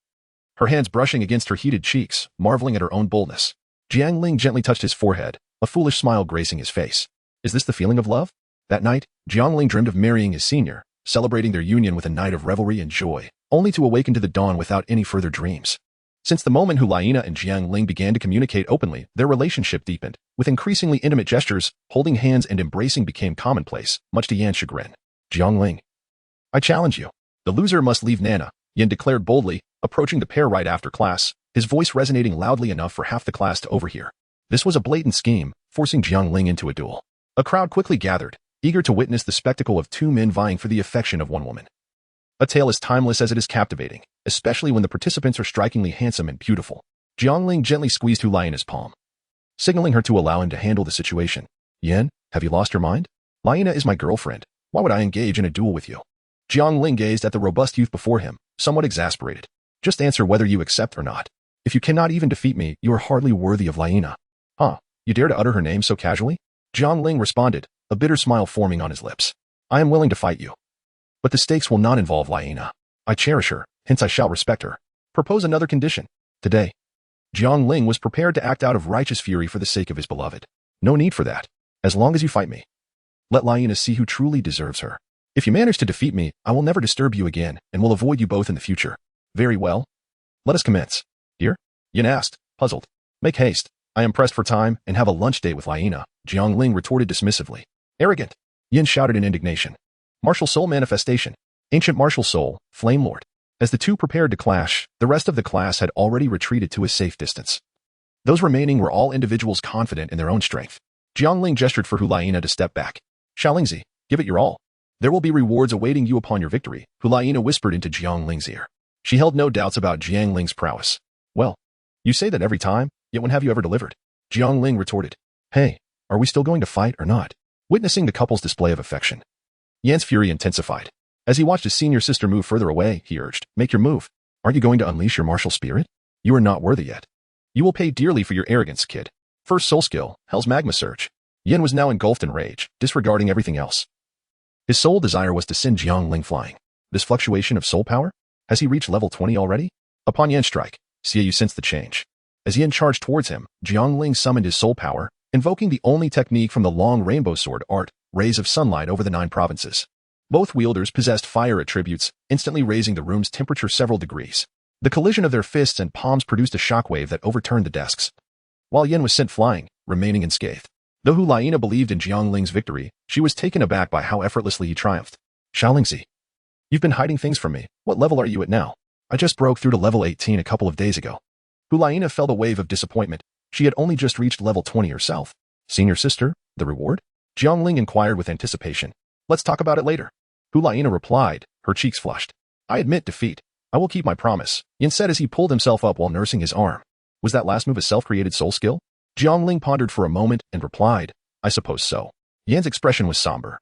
her hands brushing against her heated cheeks, marveling at her own boldness. Jiang Ling gently touched his forehead, a foolish smile gracing his face. Is this the feeling of love? That night, Jiang Ling dreamed of marrying his senior, celebrating their union with a night of revelry and joy, only to awaken to the dawn without any further dreams. Since the moment Hulaina and Jiang Ling began to communicate openly, their relationship deepened. With increasingly intimate gestures, holding hands and embracing became commonplace, much to Yan's chagrin. Jiang Ling, I challenge you. The loser must leave Nana, Yan declared boldly, approaching the pair right after class, his voice resonating loudly enough for half the class to overhear. This was a blatant scheme, forcing Jiang Ling into a duel. A crowd quickly gathered, eager to witness the spectacle of two men vying for the affection of one woman. A tale as timeless as it is captivating, especially when the participants are strikingly handsome and beautiful. Jiang Ling gently squeezed Hulaina's palm, signaling her to allow him to handle the situation. Yan, have you lost your mind? Laina is my girlfriend. Why would I engage in a duel with you? Jiang Ling gazed at the robust youth before him, somewhat exasperated. Just answer whether you accept or not. If you cannot even defeat me, you are hardly worthy of Laina. Huh, you dare to utter her name so casually? Jiang Ling responded, a bitter smile forming on his lips. I am willing to fight you, but the stakes will not involve Laina. I cherish her, hence I shall respect her. Propose another condition. Today. Jiang Ling was prepared to act out of righteous fury for the sake of his beloved. No need for that. As long as you fight me. Let Laiina see who truly deserves her. If you manage to defeat me, I will never disturb you again and will avoid you both in the future. Very well. Let us commence. Dear? Yin asked, puzzled. Make haste. I am pressed for time and have a lunch date with Laiina, Jiang Ling retorted dismissively. Arrogant. Yin shouted in indignation. Martial soul manifestation. Ancient martial soul, Flame Lord. As the two prepared to clash, the rest of the class had already retreated to a safe distance. Those remaining were all individuals confident in their own strength. Jiang Ling gestured for Hu Laiina to step back. Xiaolingzi, give it your all. There will be rewards awaiting you upon your victory, Hu Laiina whispered into Jiang Ling's ear. She held no doubts about Jiang Ling's prowess. Well, you say that every time, yet when have you ever delivered? Jiang Ling retorted. Hey, are we still going to fight or not? Witnessing the couple's display of affection, Yan's fury intensified. As he watched his senior sister move further away, he urged, make your move. Aren't you going to unleash your martial spirit? You are not worthy yet. You will pay dearly for your arrogance, kid. First soul skill, Hell's Magma Surge. Yin was now engulfed in rage, disregarding everything else. His sole desire was to send Jiang Ling flying. This fluctuation of soul power? Has he reached level 20 already? Upon Yan's strike, Xiaoyu sensed the change. As Yin charged towards him, Jiang Ling summoned his soul power, invoking the only technique from the long rainbow sword art, rays of sunlight over the 9 provinces. Both wielders possessed fire attributes, instantly raising the room's temperature several degrees. The collision of their fists and palms produced a shockwave that overturned the desks. While Yin was sent flying, remaining unscathed. Though Hu Laiina believed in Jiang Ling's victory, she was taken aback by how effortlessly he triumphed. Xiaolingzi, you've been hiding things from me. What level are you at now? I just broke through to level 18 a couple of days ago. Hu Laiina felt a wave of disappointment. She had only just reached level 20 herself. Senior sister, the reward? Jiang Ling inquired with anticipation. Let's talk about it later. Hu Laiina replied, her cheeks flushed. I admit defeat. I will keep my promise, Yin said as he pulled himself up while nursing his arm. Was that last move a self-created soul skill? Jiang Ling pondered for a moment and replied, I suppose so. Yan's expression was somber,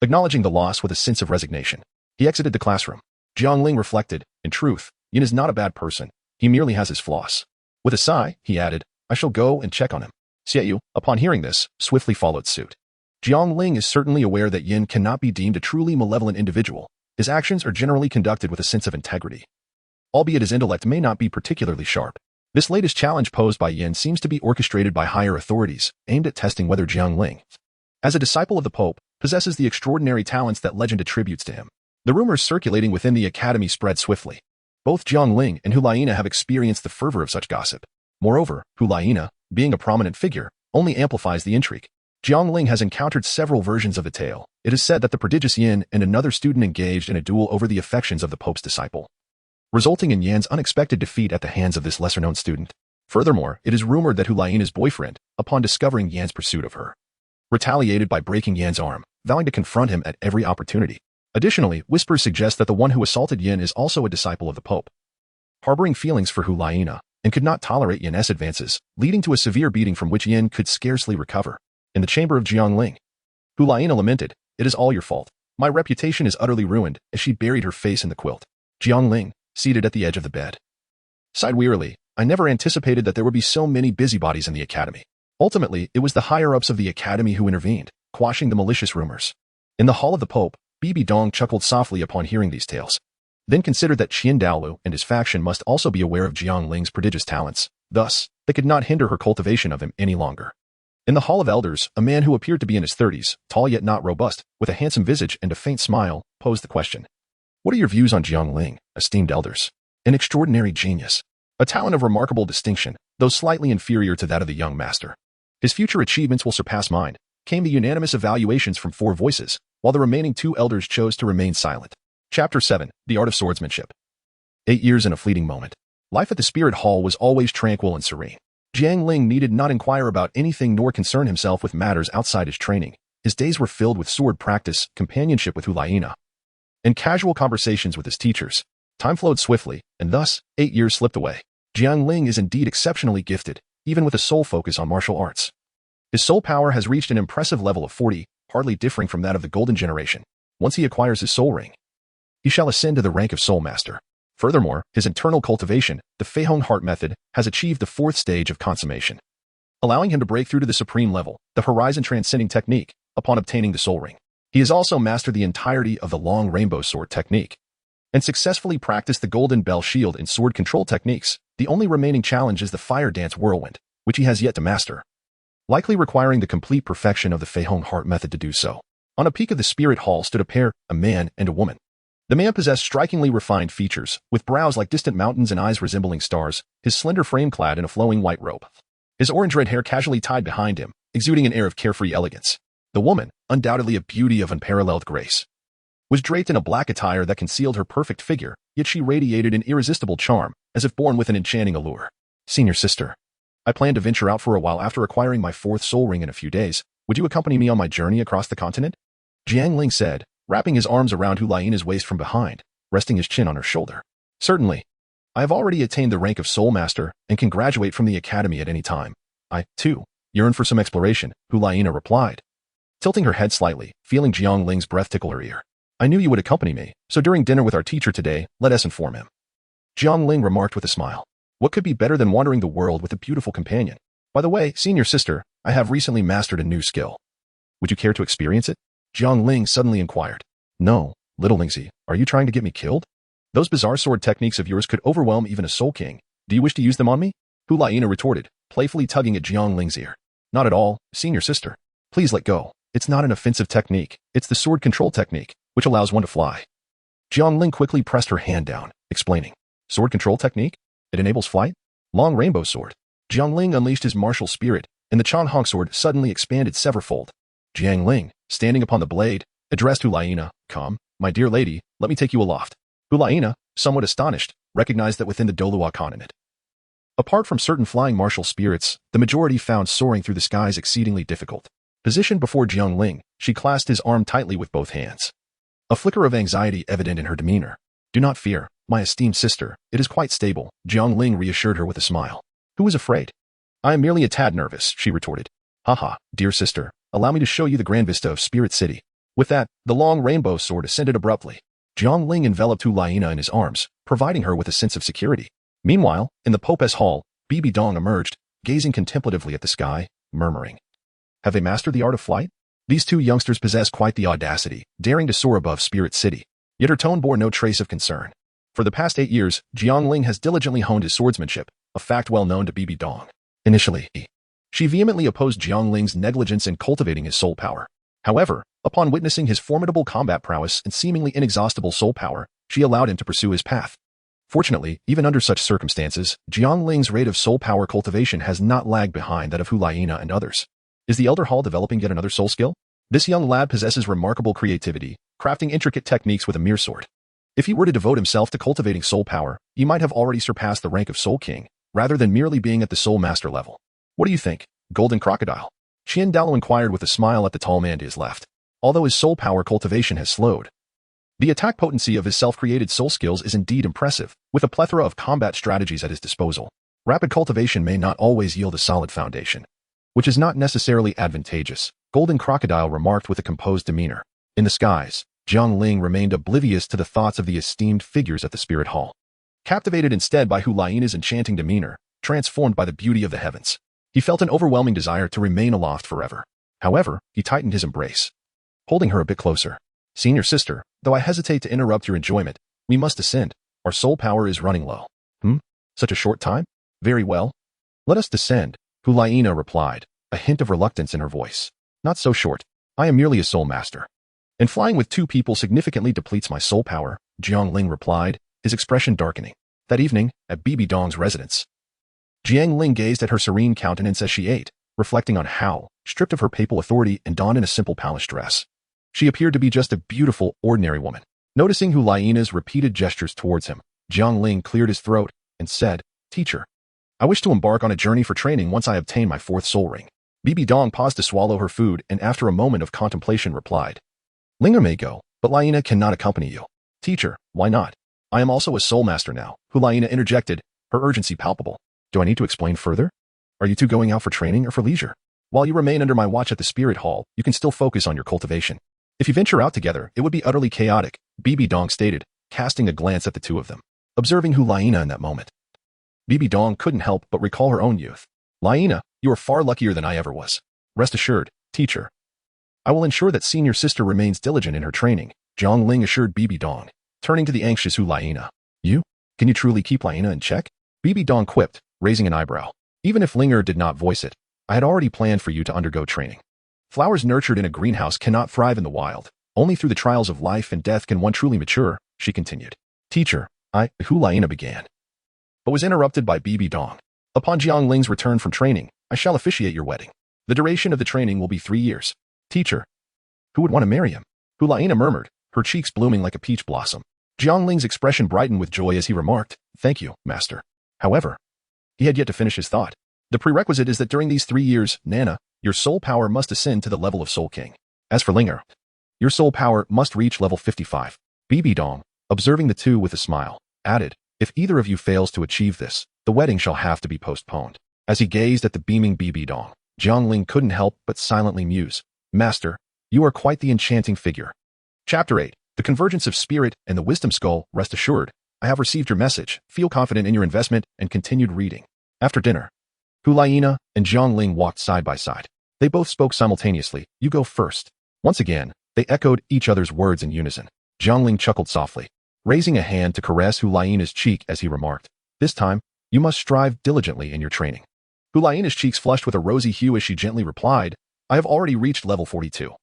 acknowledging the loss with a sense of resignation. He exited the classroom. Jiang Ling reflected, in truth, Yin is not a bad person. He merely has his flaws. With a sigh, he added, I shall go and check on him. Xiaoyu, upon hearing this, swiftly followed suit. Jiang Ling is certainly aware that Yin cannot be deemed a truly malevolent individual. His actions are generally conducted with a sense of integrity, albeit his intellect may not be particularly sharp. This latest challenge posed by Yin seems to be orchestrated by higher authorities, aimed at testing whether Jiang Ling, as a disciple of the Pope, possesses the extraordinary talents that legend attributes to him. The rumors circulating within the academy spread swiftly. Both Jiang Ling and Hu Laiina have experienced the fervor of such gossip. Moreover, Hu Laiina, being a prominent figure, only amplifies the intrigue. Jiang Ling has encountered several versions of the tale. It is said that the prodigious Yin and another student engaged in a duel over the affections of the Pope's disciple, resulting in Yan's unexpected defeat at the hands of this lesser-known student. Furthermore, it is rumored that Hu Laiina's boyfriend, upon discovering Yan's pursuit of her, retaliated by breaking Yan's arm, vowing to confront him at every opportunity. Additionally, whispers suggest that the one who assaulted Yin is also a disciple of the Pope, harboring feelings for Hu Laiina, and could not tolerate Yin's advances, leading to a severe beating from which Yin could scarcely recover. In the chamber of Jiang Ling, Hu Laiina lamented, it is all your fault. My reputation is utterly ruined, as she buried her face in the quilt. Jiang Ling, seated at the edge of the bed, sighed wearily. I never anticipated that there would be so many busybodies in the academy. Ultimately, it was the higher-ups of the academy who intervened, quashing the malicious rumors. In the hall of the Pope, Bibi Dong chuckled softly upon hearing these tales, then considered that Qian Douluo and his faction must also be aware of Jiang Ling's prodigious talents. Thus, they could not hinder her cultivation of him any longer. In the Hall of Elders, a man who appeared to be in his 30s, tall yet not robust, with a handsome visage and a faint smile, posed the question. What are your views on Jiang Ling, esteemed elders? An extraordinary genius. A talent of remarkable distinction, though slightly inferior to that of the young master. His future achievements will surpass mine, came the unanimous evaluations from 4 voices, while the remaining 2 elders chose to remain silent. Chapter 7, The Art of Swordsmanship. 8 years in a fleeting moment. Life at the Spirit Hall was always tranquil and serene. Jiang Ling needed not inquire about anything nor concern himself with matters outside his training. His days were filled with sword practice, companionship with Hu Laiina, and casual conversations with his teachers. Time flowed swiftly, and thus, 8 years slipped away. Jiang Ling is indeed exceptionally gifted, even with a sole focus on martial arts. His soul power has reached an impressive level of 40, hardly differing from that of the Golden Generation. Once he acquires his soul ring, he shall ascend to the rank of Soul Master. Furthermore, his internal cultivation, the Feihong Heart Method, has achieved the 4th stage of consummation, allowing him to break through to the supreme level, the Horizon Transcending Technique, upon obtaining the soul ring. He has also mastered the entirety of the Long Rainbow Sword technique, and successfully practiced the golden bell shield and sword control techniques. The only remaining challenge is the fire dance whirlwind, which he has yet to master, likely requiring the complete perfection of the Fei Hong heart method to do so. On a peak of the spirit hall stood a pair, a man and a woman. The man possessed strikingly refined features, with brows like distant mountains and eyes resembling stars, his slender frame clad in a flowing white robe. His orange-red hair casually tied behind him, exuding an air of carefree elegance. The woman, undoubtedly a beauty of unparalleled grace, was draped in a black attire that concealed her perfect figure, yet she radiated an irresistible charm, as if born with an enchanting allure. Senior sister, I plan to venture out for a while after acquiring my 4th soul ring in a few days. Would you accompany me on my journey across the continent? Jiang Ling said, wrapping his arms around Hulaina's waist from behind, resting his chin on her shoulder. Certainly. I have already attained the rank of Soul Master and can graduate from the academy at any time. I, too, yearn for some exploration, Hulaina replied, tilting her head slightly, feeling Jiang Ling's breath tickle her ear. I knew you would accompany me, so during dinner with our teacher today, let us inform him. Jiang Ling remarked with a smile. What could be better than wandering the world with a beautiful companion? By the way, senior sister, I have recently mastered a new skill. Would you care to experience it? Jiang Ling suddenly inquired. No, little Lingzi, are you trying to get me killed? Those bizarre sword techniques of yours could overwhelm even a soul king. Do you wish to use them on me? Hulaina retorted, playfully tugging at Jiang Ling's ear. Not at all, senior sister. Please let go. It's not an offensive technique. It's the sword control technique, which allows one to fly. Jiang Ling quickly pressed her hand down, explaining. Sword control technique? It enables flight? Long rainbow sword. Jiang Ling unleashed his martial spirit, and the Changhong sword suddenly expanded severfold. Jiang Ling, standing upon the blade, addressed Hulaina. Come, my dear lady, let me take you aloft. Hulaina, somewhat astonished, recognized that within the Douluo continent, apart from certain flying martial spirits, the majority found soaring through the skies exceedingly difficult. Positioned before Jiang Ling, she clasped his arm tightly with both hands. A flicker of anxiety evident in her demeanor. Do not fear, my esteemed sister, it is quite stable, Jiang Ling reassured her with a smile. Who is afraid? I am merely a tad nervous, she retorted. Haha, dear sister, allow me to show you the grand vista of Spirit City. With that, the long rainbow sword ascended abruptly. Jiang Ling enveloped Hulaina in his arms, providing her with a sense of security. Meanwhile, in the Popes Hall, Bibi Dong emerged, gazing contemplatively at the sky, murmuring. Have they mastered the art of flight? These two youngsters possess quite the audacity, daring to soar above Spirit City. Yet her tone bore no trace of concern. For the past 8 years, Jiang Ling has diligently honed his swordsmanship, a fact well known to Bibi Dong. Initially, she vehemently opposed Jiang Ling's negligence in cultivating his soul power. However, upon witnessing his formidable combat prowess and seemingly inexhaustible soul power, she allowed him to pursue his path. Fortunately, even under such circumstances, Jiang Ling's rate of soul power cultivation has not lagged behind that of Hulaina and others. Is the Elder Hall developing yet another soul skill? This young lad possesses remarkable creativity, crafting intricate techniques with a mere sword. If he were to devote himself to cultivating soul power, he might have already surpassed the rank of Soul King, rather than merely being at the Soul Master level. What do you think, Golden Crocodile? Qian Dallo inquired with a smile at the tall man to his left. Although his soul power cultivation has slowed, the attack potency of his self-created soul skills is indeed impressive, with a plethora of combat strategies at his disposal. Rapid cultivation may not always yield a solid foundation, which is not necessarily advantageous, Golden Crocodile remarked with a composed demeanor. In the skies, Jiang Ling remained oblivious to the thoughts of the esteemed figures at the Spirit Hall. Captivated instead by Hulaina's enchanting demeanor, transformed by the beauty of the heavens, he felt an overwhelming desire to remain aloft forever. However, he tightened his embrace, holding her a bit closer. Senior sister, though I hesitate to interrupt your enjoyment, we must descend. Our soul power is running low. Such a short time? Very well. Let us descend, Hulaina replied, a hint of reluctance in her voice. Not so short. I am merely a soul master. And flying with 2 people significantly depletes my soul power, Jiang Ling replied, his expression darkening. That evening, at Bibi Dong's residence, Jiang Ling gazed at her serene countenance as she ate, reflecting on how, stripped of her papal authority and donned in a simple palace dress, she appeared to be just a beautiful, ordinary woman. Noticing Hulaina's repeated gestures towards him, Jiang Ling cleared his throat and said, Teacher, I wish to embark on a journey for training once I obtain my 4th soul ring. Bibi Dong paused to swallow her food and after a moment of contemplation replied, Linger may go, but Laina cannot accompany you. Teacher, why not? I am also a soul master now, Hulaina interjected, her urgency palpable. Do I need to explain further? Are you two going out for training or for leisure? While you remain under my watch at the Spirit Hall, you can still focus on your cultivation. If you venture out together, it would be utterly chaotic, Bibi Dong stated, casting a glance at the two of them. Observing Hulaina in that moment, Bibi Dong couldn't help but recall her own youth. Laina, you are far luckier than I ever was. Rest assured, teacher, I will ensure that senior sister remains diligent in her training, Jiang Ling assured Bibi Dong, turning to the anxious Hu Laina. You? Can you truly keep Laina in check? Bibi Dong quipped, raising an eyebrow. Even if Linger did not voice it, I had already planned for you to undergo training. Flowers nurtured in a greenhouse cannot thrive in the wild. Only through the trials of life and death can one truly mature, she continued. Teacher, Hu Laina began, but was interrupted by Bibi Dong. Upon Jiang Ling's return from training, I shall officiate your wedding. The duration of the training will be 3 years. Teacher, who would want to marry him? Hu Laina murmured, her cheeks blooming like a peach blossom. Jiang Ling's expression brightened with joy as he remarked, thank you, master. However, he had yet to finish his thought. The prerequisite is that during these 3 years, Nana, your soul power must ascend to the level of Soul King. As for Linger, your soul power must reach level 55. Bibi Dong, observing the two with a smile, added, if either of you fails to achieve this, the wedding shall have to be postponed. As he gazed at the beaming Bibi Dong, Jiang Ling couldn't help but silently muse, Master, you are quite the enchanting figure. Chapter 8. The Convergence of Spirit and the Wisdom Skull. Rest assured, I have received your message, feel confident in your investment, and continued reading. After dinner, Hu Laina and Jiang Ling walked side by side. They both spoke simultaneously, you go first. Once again, they echoed each other's words in unison. Jiang Ling chuckled softly, raising a hand to caress Hu Laina's cheek as he remarked, this time, you must strive diligently in your training. Hu Laina's cheeks flushed with a rosy hue as she gently replied, I have already reached level 42.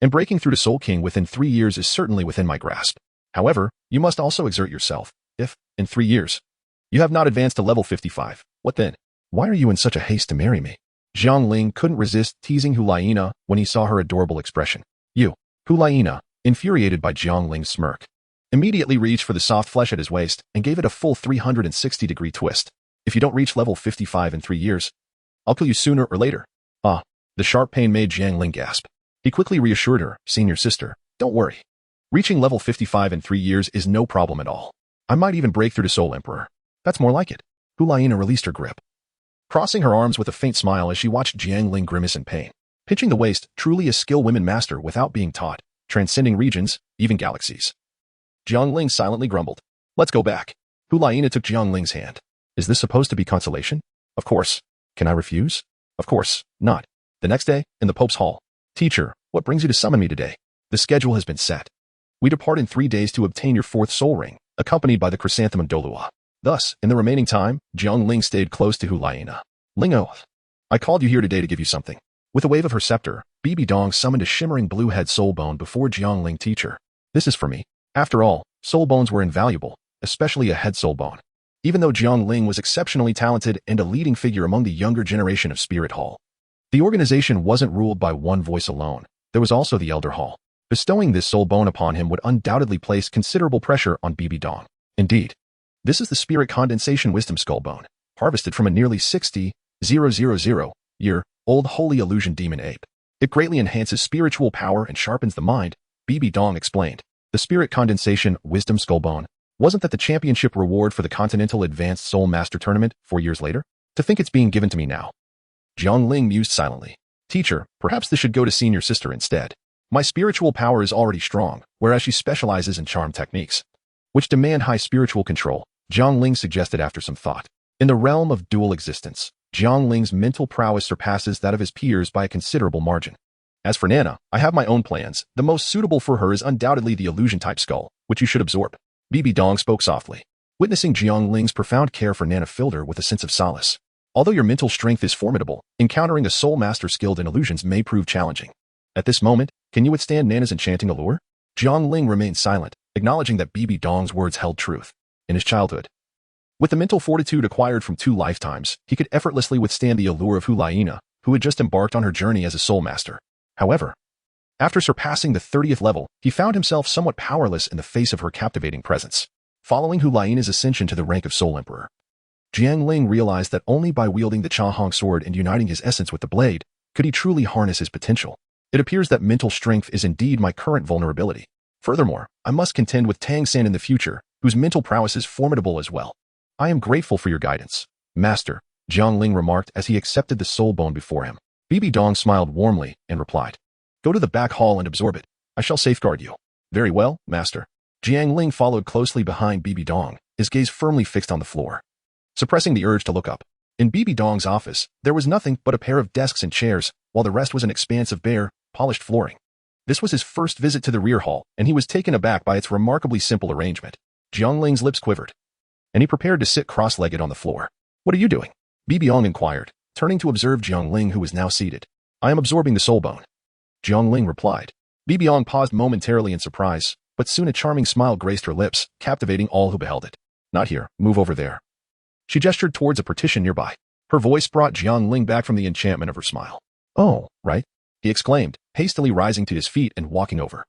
And breaking through to Soul King within 3 years is certainly within my grasp. However, you must also exert yourself. If, in 3 years, you have not advanced to level 55, what then? Why are you in such a haste to marry me? Jiang Ling couldn't resist teasing Hu Laina when he saw her adorable expression. You, Hu Laina, infuriated by Jiang Ling's smirk, immediately reached for the soft flesh at his waist and gave it a full 360-degree twist. If you don't reach level 55 in 3 years, I'll kill you sooner or later. Ah, the sharp pain made Jiang Ling gasp. He quickly reassured her, senior sister, don't worry. Reaching level 55 in 3 years is no problem at all. I might even break through to Soul Emperor. That's more like it. Hu Laina released her grip, crossing her arms with a faint smile as she watched Jiang Ling grimace in pain. Pinching the waist, truly a skill women master without being taught, transcending regions, even galaxies. Jiang Ling silently grumbled. Let's go back. Hu Laina took Jiang Ling's hand. Is this supposed to be consolation? Of course. Can I refuse? Of course not. The next day, in the Pope's hall. Teacher, what brings you to summon me today? The schedule has been set. We depart in 3 days to obtain your 4th soul ring, accompanied by the chrysanthemum Douluo. Thus, in the remaining time, Jiang Ling stayed close to Hu Laina. Lingo, I called you here today to give you something. With a wave of her scepter, Bibi Dong summoned a shimmering blue-head soul bone before Jiang Ling. Teacher, this is for me. After all, soul bones were invaluable, especially a head soul bone. Even though Jiang Ling was exceptionally talented and a leading figure among the younger generation of Spirit Hall, the organization wasn't ruled by one voice alone. There was also the Elder Hall. Bestowing this soul bone upon him would undoubtedly place considerable pressure on Bibi Dong. Indeed, this is the Spirit Condensation Wisdom Skull Bone, harvested from a nearly 60,000-year-old holy illusion demon ape. It greatly enhances spiritual power and sharpens the mind, Bibi Dong explained. The Spirit Condensation Wisdom Skull Bone. Wasn't that the championship reward for the Continental Advanced Soul Master Tournament 4 years later? To think it's being given to me now. Jiang Ling mused silently. Teacher, perhaps this should go to senior sister instead. My spiritual power is already strong, whereas she specializes in charm techniques, which demand high spiritual control, Jiang Ling suggested after some thought. In the realm of dual existence, Jiang Ling's mental prowess surpasses that of his peers by a considerable margin. As for Nana, I have my own plans. The most suitable for her is undoubtedly the illusion-type skull, which you should absorb. Bibi Dong spoke softly. Witnessing Jiang Ling's profound care for Nana filled her with a sense of solace. Although your mental strength is formidable, encountering a soul master skilled in illusions may prove challenging. At this moment, can you withstand Nana's enchanting allure? Jiang Ling remained silent, acknowledging that Bibi Dong's words held truth. In his childhood, with the mental fortitude acquired from 2 lifetimes, he could effortlessly withstand the allure of Hu Laina, who had just embarked on her journey as a soul master. However, after surpassing the 30th level, he found himself somewhat powerless in the face of her captivating presence. Following Hu Laina's ascension to the rank of Soul Emperor, Jiang Ling realized that only by wielding the Chahong sword and uniting his essence with the blade could he truly harness his potential. It appears that mental strength is indeed my current vulnerability. Furthermore, I must contend with Tang San in the future, whose mental prowess is formidable as well. I am grateful for your guidance, Master, Jiang Ling remarked as he accepted the soul bone before him. Bibi Dong smiled warmly and replied, Go to the back hall and absorb it. I shall safeguard you. Very well, Master. Jiang Ling followed closely behind Bibi Dong, his gaze firmly fixed on the floor, suppressing the urge to look up. In Bibi Dong's office, there was nothing but a pair of desks and chairs, while the rest was an expanse of bare, polished flooring. This was his first visit to the rear hall, and he was taken aback by its remarkably simple arrangement. Jiang Ling's lips quivered, and he prepared to sit cross-legged on the floor. "What are you doing?" Bibiong inquired, turning to observe Jiang Ling, who was now seated. "I am absorbing the soul bone," Jiang Ling replied. Bibiong paused momentarily in surprise, but soon a charming smile graced her lips, captivating all who beheld it. "Not here, move over there." She gestured towards a partition nearby. Her voice brought Jiang Ling back from the enchantment of her smile. "Oh, right," he exclaimed, hastily rising to his feet and walking over.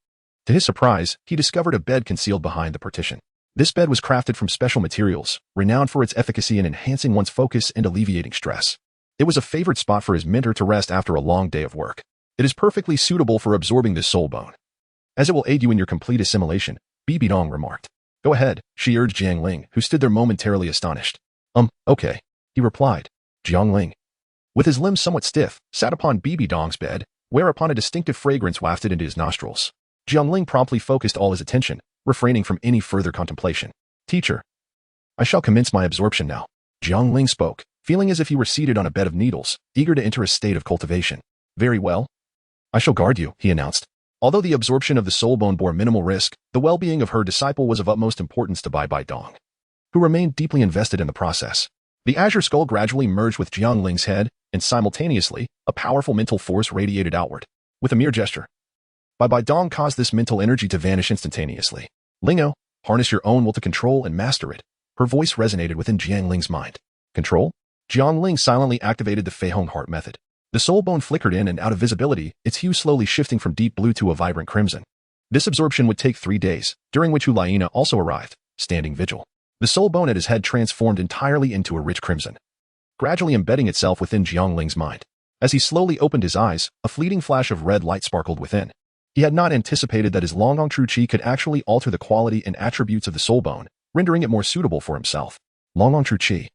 To his surprise, he discovered a bed concealed behind the partition. This bed was crafted from special materials, renowned for its efficacy in enhancing one's focus and alleviating stress. It was a favorite spot for his mentor to rest after a long day of work. It is perfectly suitable for absorbing this soul bone, as it will aid you in your complete assimilation, Bibidong remarked. "Go ahead," she urged Jiang Ling, who stood there momentarily astonished. Okay," he replied. Jiang Ling, with his limbs somewhat stiff, sat upon Bibidong's bed, whereupon a distinctive fragrance wafted into his nostrils. Jiang Ling promptly focused all his attention, refraining from any further contemplation. "Teacher, I shall commence my absorption now," Jiang Ling spoke, feeling as if he were seated on a bed of needles, eager to enter a state of cultivation. "Very well. I shall guard you," he announced. Although the absorption of the soul bone bore minimal risk, the well-being of her disciple was of utmost importance to Bai Bai Dong, who remained deeply invested in the process. The azure skull gradually merged with Jiang Ling's head, and simultaneously, a powerful mental force radiated outward. With a mere gesture, Bai Bai Dong caused this mental energy to vanish instantaneously. "Lingo, harness your own will to control and master it." Her voice resonated within Jiang Ling's mind. "Control?" Jiang Ling silently activated the Fei Hong Heart method. The soul bone flickered in and out of visibility, its hue slowly shifting from deep blue to a vibrant crimson. This absorption would take 3 days, during which Hulaina also arrived, standing vigil. The soul bone at his head transformed entirely into a rich crimson, gradually embedding itself within Jiang Ling's mind. As he slowly opened his eyes, a fleeting flash of red light sparkled within. He had not anticipated that his Longhong True Qi could actually alter the quality and attributes of the soul bone, rendering it more suitable for himself. Longhong True Qi.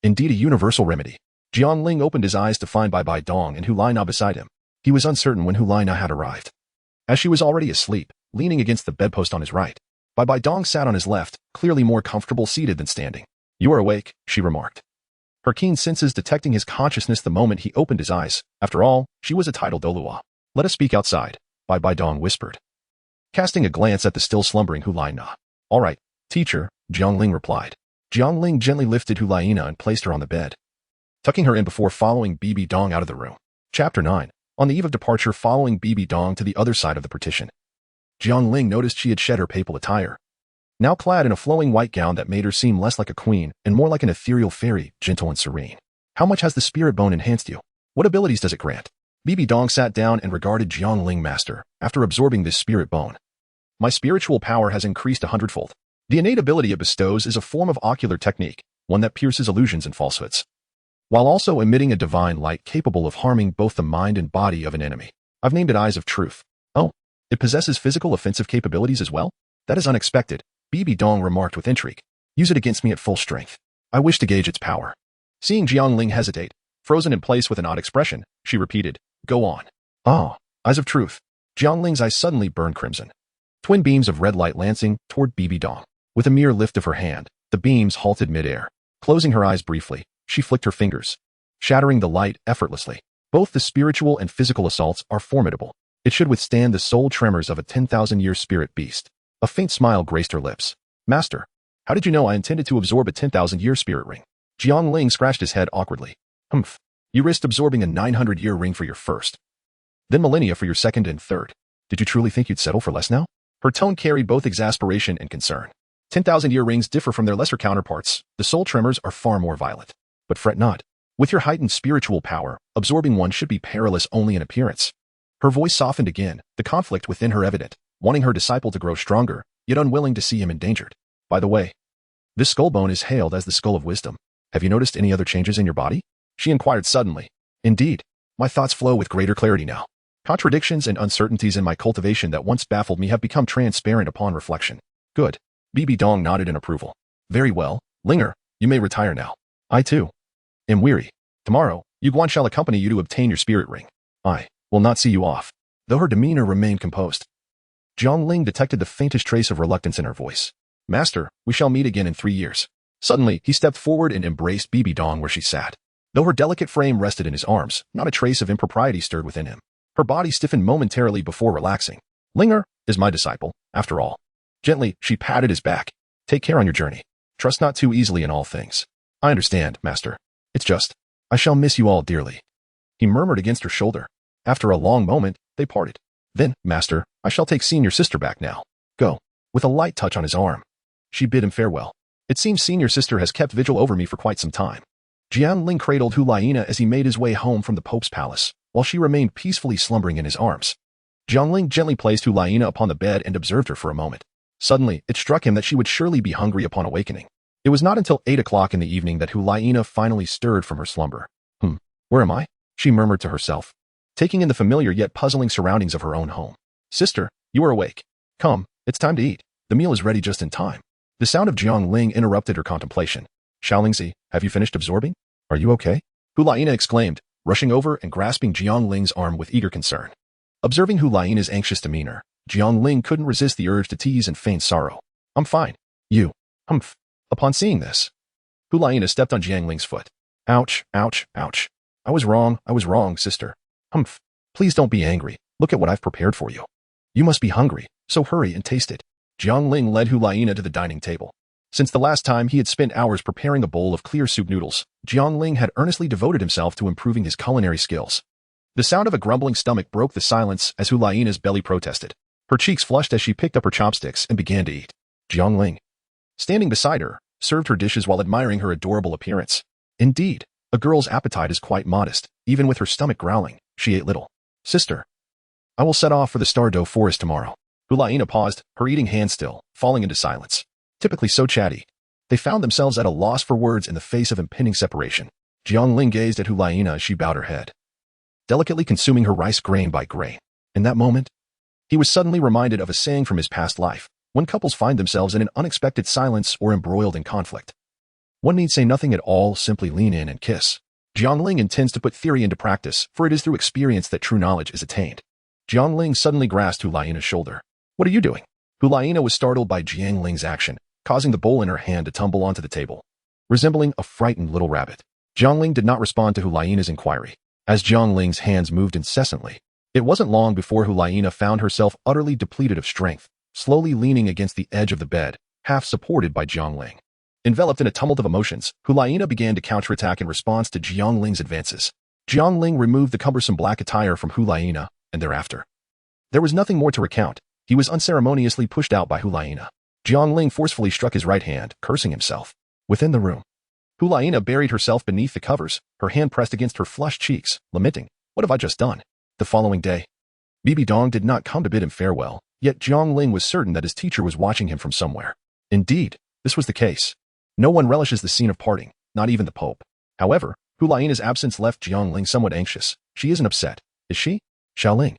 Indeed a universal remedy. Jiang Ling opened his eyes to find Bai Bai Dong and Hulaina beside him. He was uncertain when Hulaina had arrived, as she was already asleep, leaning against the bedpost on his right. Bai Bai Dong sat on his left, clearly more comfortable seated than standing. "You are awake," she remarked, her keen senses detecting his consciousness the moment he opened his eyes. After all, she was a titled Douluo. "Let us speak outside," Bai Bai Dong whispered, casting a glance at the still slumbering Hulaina. "All right, teacher," Jiang Ling replied. Jiang Ling gently lifted Hulaina and placed her on the bed, tucking her in before following Bibi Dong out of the room. Chapter 9. On the eve of departure, following Bibi Dong to the other side of the partition, Jiang Ling noticed she had shed her papal attire, now clad in a flowing white gown that made her seem less like a queen and more like an ethereal fairy, gentle and serene. "How much has the spirit bone enhanced you? What abilities does it grant?" Bibi Dong sat down and regarded Jiang Ling. "Master, after absorbing this spirit bone, my spiritual power has increased 100-fold. The innate ability it bestows is a form of ocular technique, one that pierces illusions and falsehoods, while also emitting a divine light capable of harming both the mind and body of an enemy. I've named it Eyes of Truth." "Oh, it possesses physical offensive capabilities as well? That is unexpected," Bibi Dong remarked with intrigue. "Use it against me at full strength. I wish to gauge its power." Seeing Jiang Ling hesitate, frozen in place with an odd expression, she repeated, "Go on." "Ah, Eyes of Truth." Jiang Ling's eyes suddenly burned crimson, twin beams of red light lancing toward Bibi Dong. With a mere lift of her hand, the beams halted mid-air. Closing her eyes briefly, she flicked her fingers, shattering the light effortlessly. Both the spiritual and physical assaults are formidable. It should withstand the soul tremors of a 10,000-year spirit beast. A faint smile graced her lips. "Master, how did you know I intended to absorb a 10,000-year spirit ring?" Jiang Ling scratched his head awkwardly. "Humph. You risked absorbing a 900-year ring for your first, then millennia for your second and third. Did you truly think you'd settle for less now?" Her tone carried both exasperation and concern. 10,000-year rings differ from their lesser counterparts. The soul tremors are far more violent. But fret not. With your heightened spiritual power, absorbing one should be perilous only in appearance. Her voice softened again, the conflict within her evident, wanting her disciple to grow stronger, yet unwilling to see him endangered. "By the way, this skull bone is hailed as the skull of wisdom. Have you noticed any other changes in your body?" she inquired suddenly. "Indeed, my thoughts flow with greater clarity now. Contradictions and uncertainties in my cultivation that once baffled me have become transparent upon reflection." "Good." Bibi Dong nodded in approval. "Very well, Linger, you may retire now. I too am weary. Tomorrow, Yuguan shall accompany you to obtain your spirit ring. I will not see you off." Though her demeanor remained composed, Jiang Ling detected the faintest trace of reluctance in her voice. "Master, we shall meet again in 3 years." Suddenly, he stepped forward and embraced Bibi Dong where she sat. Though her delicate frame rested in his arms, not a trace of impropriety stirred within him. Her body stiffened momentarily before relaxing. Linger is my disciple, after all. Gently, she patted his back. Take care on your journey. Trust not too easily in all things. I understand, master. It's just, I shall miss you all dearly. He murmured against her shoulder. After a long moment, they parted. Then, master, I shall take senior sister back now. Go. With a light touch on his arm. She bid him farewell. It seems senior sister has kept vigil over me for quite some time. Jiang Ling cradled Hulaina as he made his way home from the Pope's palace, while she remained peacefully slumbering in his arms. Jiang Ling gently placed Hulaina upon the bed and observed her for a moment. Suddenly, it struck him that she would surely be hungry upon awakening. It was not until 8 o'clock in the evening that Hulaina finally stirred from her slumber. Where am I? She murmured to herself, taking in the familiar yet puzzling surroundings of her own home. Sister, you are awake. Come, it's time to eat. The meal is ready just in time. The sound of Jiang Ling interrupted her contemplation. Xiaolingzi, have you finished absorbing? Are you okay? Hulaina exclaimed, rushing over and grasping Jiang Ling's arm with eager concern. Observing Hulaina's anxious demeanor, Jiang Ling couldn't resist the urge to tease and feign sorrow. I'm fine. You. Humph. Upon seeing this, Hulaina stepped on Jiang Ling's foot. Ouch, ouch, ouch. I was wrong, sister. Humph. Please don't be angry. Look at what I've prepared for you. You must be hungry, so hurry and taste it. Jiang Ling led Hulaina to the dining table. Since the last time he had spent hours preparing a bowl of clear soup noodles, Jiang Ling had earnestly devoted himself to improving his culinary skills. The sound of a grumbling stomach broke the silence as Hulaina's belly protested. Her cheeks flushed as she picked up her chopsticks and began to eat. Jiang Ling, standing beside her, served her dishes while admiring her adorable appearance. Indeed, a girl's appetite is quite modest. Even with her stomach growling, she ate little. Sister, I will set off for the Douluo forest tomorrow. Hulaina paused, her eating hand still, falling into silence. Typically so chatty, they found themselves at a loss for words in the face of impending separation. Jiang Ling gazed at Hulaina as she bowed her head, delicately consuming her rice grain by grain. In that moment, he was suddenly reminded of a saying from his past life. When couples find themselves in an unexpected silence or embroiled in conflict, one need say nothing at all, simply lean in and kiss. Jiang Ling intends to put theory into practice, for it is through experience that true knowledge is attained. Jiang Ling suddenly grasped Hulaina's shoulder. What are you doing? Hulaina was startled by Jiang Ling's action, causing the bowl in her hand to tumble onto the table, resembling a frightened little rabbit. Jiang Ling did not respond to Hulaina's inquiry. As Jiang Ling's hands moved incessantly, it wasn't long before Hulaina found herself utterly depleted of strength, slowly leaning against the edge of the bed, half supported by Jiang Ling. Enveloped in a tumult of emotions, Hulaina began to counterattack in response to Jiang Ling's advances. Jiang Ling removed the cumbersome black attire from Hulaina, and thereafter, there was nothing more to recount. He was unceremoniously pushed out by Hulaina. Jiang Ling forcefully struck his right hand, cursing himself. Within the room, Hulaina buried herself beneath the covers, her hand pressed against her flushed cheeks, lamenting, "What have I just done?" The following day, Bibi Dong did not come to bid him farewell, yet Jiang Ling was certain that his teacher was watching him from somewhere. Indeed, this was the case. No one relishes the scene of parting, not even the Pope. However, Hulaina's absence left Jiang Ling somewhat anxious. She isn't upset, is she? Xiaoling.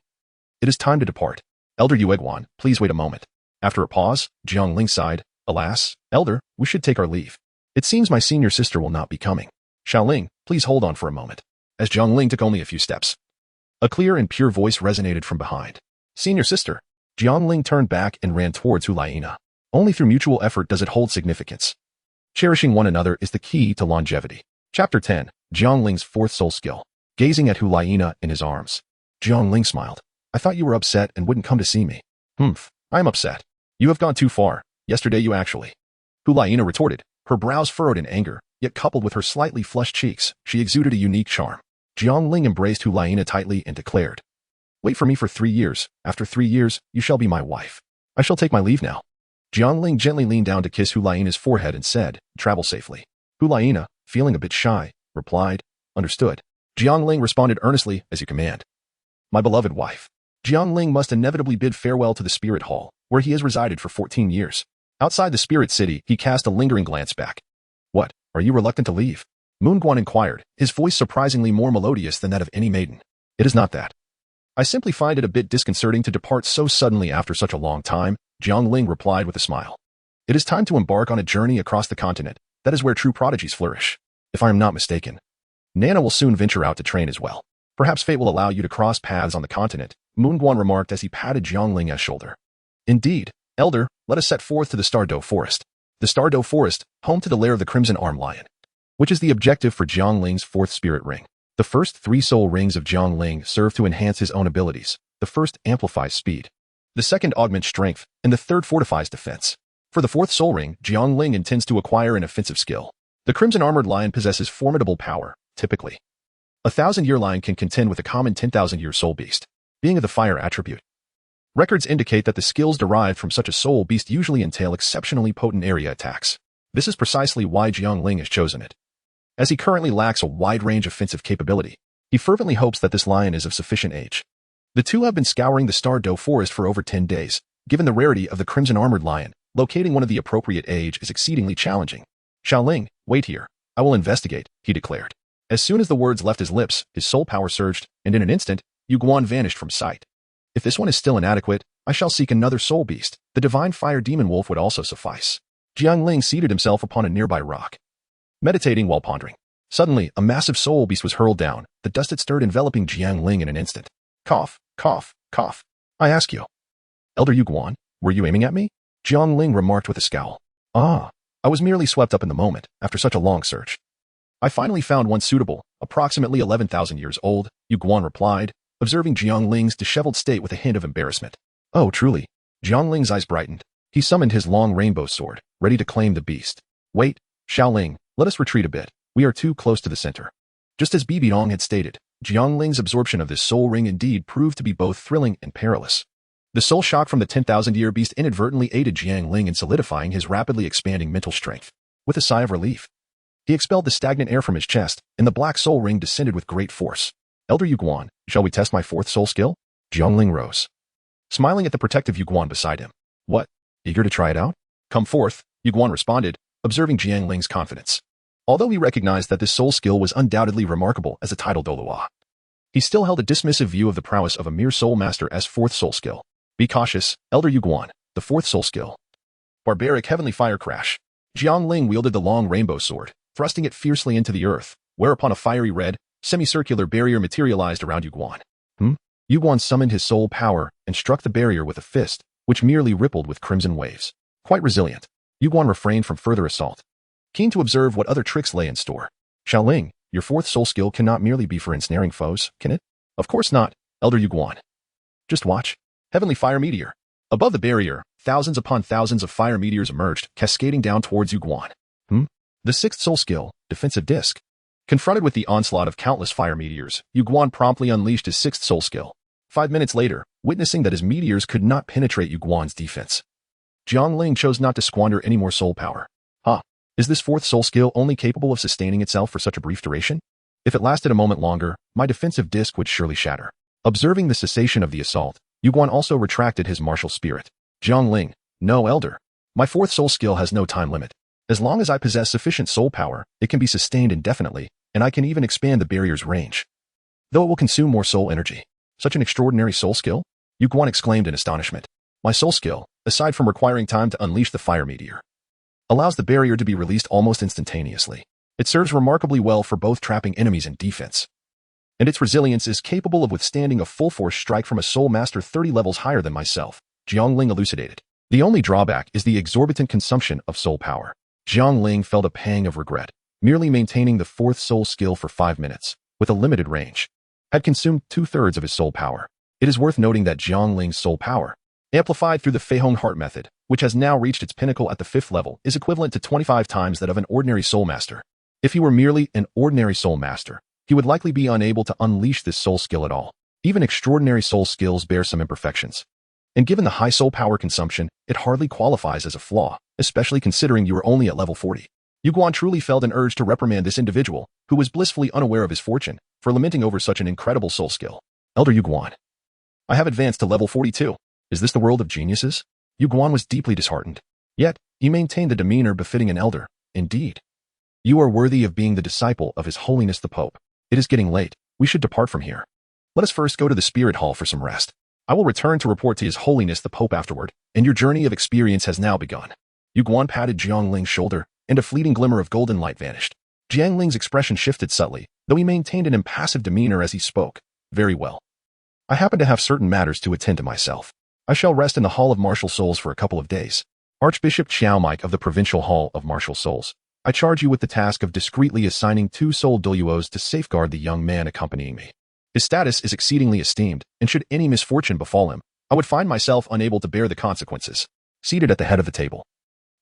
It is time to depart. Elder Yueguan, please wait a moment. After a pause, Jiang Ling sighed. Alas, Elder, we should take our leave. It seems my senior sister will not be coming. Xiaoling, please hold on for a moment. As Jiang Ling took only a few steps, a clear and pure voice resonated from behind. Senior sister. Jiang Ling turned back and ran towards Hulaina. Only through mutual effort does it hold significance. Cherishing one another is the key to longevity. Chapter 10. Jiang Ling's fourth soul skill. Gazing at Hulaina in his arms, Jiang Ling smiled. I thought you were upset and wouldn't come to see me. I am upset. You have gone too far. Yesterday you actually. Hulaina retorted, her brows furrowed in anger, yet coupled with her slightly flushed cheeks, she exuded a unique charm. Jiang Ling embraced Hulaina tightly and declared, Wait for me for 3 years. After 3 years, you shall be my wife. I shall take my leave now. Jiang Ling gently leaned down to kiss Hulaina's forehead and said, Travel safely. Hulaina, feeling a bit shy, replied, Understood. Jiang Ling responded earnestly, As you command. My beloved wife. Jiang Ling must inevitably bid farewell to the spirit hall, where he has resided for 14 years. Outside the spirit city, he cast a lingering glance back. What, are you reluctant to leave? Moonguan inquired, his voice surprisingly more melodious than that of any maiden. It is not that. I simply find it a bit disconcerting to depart so suddenly after such a long time, Jiang Ling replied with a smile. It is time to embark on a journey across the continent. That is where true prodigies flourish. If I am not mistaken, Nana will soon venture out to train as well. Perhaps fate will allow you to cross paths on the continent, Moonguan remarked as he patted Jiang Ling's shoulder. Indeed, Elder, let us set forth to the Douluo forest. The Douluo forest, home to the lair of the Crimson Arm Lion, which is the objective for Jiang Ling's fourth spirit ring. The first 3 soul rings of Jiang Ling serve to enhance his own abilities. The first amplifies speed. The second augments strength, and the third fortifies defense. For the 4th soul ring, Jiang Ling intends to acquire an offensive skill. The Crimson Armored Lion possesses formidable power, typically. A 1,000-year lion can contend with a common 10,000-year soul beast, being of the fire attribute. Records indicate that the skills derived from such a soul beast usually entail exceptionally potent area attacks. This is precisely why Jiang Ling has chosen it. As he currently lacks a wide-range offensive capability, he fervently hopes that this lion is of sufficient age. The two have been scouring the Star Doe forest for over 10 days. Given the rarity of the Crimson Armored Lion, locating one of the appropriate age is exceedingly challenging. Xiaoling, wait here. I will investigate, he declared. As soon as the words left his lips, his soul power surged, and in an instant, Yu Guan vanished from sight. If this one is still inadequate, I shall seek another soul beast. The divine fire demon wolf would also suffice. Jiang Ling seated himself upon a nearby rock, meditating while pondering. Suddenly, a massive soul beast was hurled down. The dust had stirred, enveloping Jiang Ling in an instant. Cough, cough, cough. I ask you, Elder Yu Guan, were you aiming at me? Jiang Ling remarked with a scowl. Ah, I was merely swept up in the moment, after such a long search. I finally found one suitable, approximately 11,000 years old, Yu Guan replied, observing Jiang Ling's disheveled state with a hint of embarrassment. Oh, truly. Jiang Ling's eyes brightened. He summoned his long rainbow sword, ready to claim the beast. Wait, Xiaoling, let us retreat a bit. We are too close to the center. Just as Bibi Dong had stated, Jiang Ling's absorption of this soul ring indeed proved to be both thrilling and perilous. The soul shock from the 10,000-year beast inadvertently aided Jiang Ling in solidifying his rapidly expanding mental strength. With a sigh of relief, he expelled the stagnant air from his chest, and the black soul ring descended with great force. Elder Yu Guan, shall we test my 4th soul skill? Jiang Ling rose, smiling at the protective Yu Guan beside him. What? Eager to try it out? Come forth, Yu Guan responded, observing Jiang Ling's confidence. Although he recognized that this soul skill was undoubtedly remarkable as a title Douluo, he still held a dismissive view of the prowess of a mere soul master as 4th soul skill. Be cautious, Elder Yu Guan, the 4th soul skill. Barbaric Heavenly Fire Crash. Jiang Ling wielded the long rainbow sword, thrusting it fiercely into the earth, whereupon a fiery red, semicircular barrier materialized around Yu Guan. Yu Guan summoned his soul power and struck the barrier with a fist, which merely rippled with crimson waves. Quite resilient, Yu Guan refrained from further assault, keen to observe what other tricks lay in store. Xiaoling, your 4th soul skill cannot merely be for ensnaring foes, can it? Of course not, Elder Yu Guan. Just watch. Heavenly Fire Meteor. Above the barrier, thousands upon thousands of fire meteors emerged, cascading down towards Yu Guan. The 6th soul skill, Defensive Disc. Confronted with the onslaught of countless fire meteors, Yu Guan promptly unleashed his 6th soul skill. 5 minutes later, witnessing that his meteors could not penetrate Yu Guan's defense, Jiang Ling chose not to squander any more soul power. Is this 4th soul skill only capable of sustaining itself for such a brief duration? If it lasted a moment longer, my defensive disc would surely shatter. Observing the cessation of the assault, Yu Guan also retracted his martial spirit. Jiang Ling, no, Elder. My 4th soul skill has no time limit. As long as I possess sufficient soul power, it can be sustained indefinitely, and I can even expand the barrier's range. Though it will consume more soul energy. Such an extraordinary soul skill? Yu Guan exclaimed in astonishment. My soul skill, aside from requiring time to unleash the fire meteor, allows the barrier to be released almost instantaneously. It serves remarkably well for both trapping enemies and defense. And its resilience is capable of withstanding a full-force strike from a soul master 30 levels higher than myself, Jiang Ling elucidated. The only drawback is the exorbitant consumption of soul power. Jiang Ling felt a pang of regret. Merely maintaining the 4th soul skill for 5 minutes, with a limited range, had consumed 2/3 of his soul power. It is worth noting that Jiang Ling's soul power, amplified through the Feihong Heart method, which has now reached its pinnacle at the 5th level, is equivalent to 25 times that of an ordinary soul master. If he were merely an ordinary soul master, he would likely be unable to unleash this soul skill at all. Even extraordinary soul skills bear some imperfections. And given the high soul power consumption, it hardly qualifies as a flaw, especially considering you are only at level 40. Yu Guan truly felt an urge to reprimand this individual, who was blissfully unaware of his fortune, for lamenting over such an incredible soul skill. Elder Yu Guan, I have advanced to level 42. Is this the world of geniuses? Yu Guan was deeply disheartened. Yet, he maintained the demeanor befitting an elder. Indeed. You are worthy of being the disciple of His Holiness the Pope. It is getting late. We should depart from here. Let us first go to the Spirit Hall for some rest. I will return to report to His Holiness the Pope afterward, and your journey of experience has now begun. Yu Guan patted Jiang Ling's shoulder, and a fleeting glimmer of golden light vanished. Jiang Ling's expression shifted subtly, though he maintained an impassive demeanor as he spoke. Very well. I happen to have certain matters to attend to myself. I shall rest in the Hall of Martial Souls for a couple of days. Archbishop Xiao Mike of the Provincial Hall of Martial Souls, I charge you with the task of discreetly assigning 2 soul Douluos to safeguard the young man accompanying me. His status is exceedingly esteemed, and should any misfortune befall him, I would find myself unable to bear the consequences. Seated at the head of the table,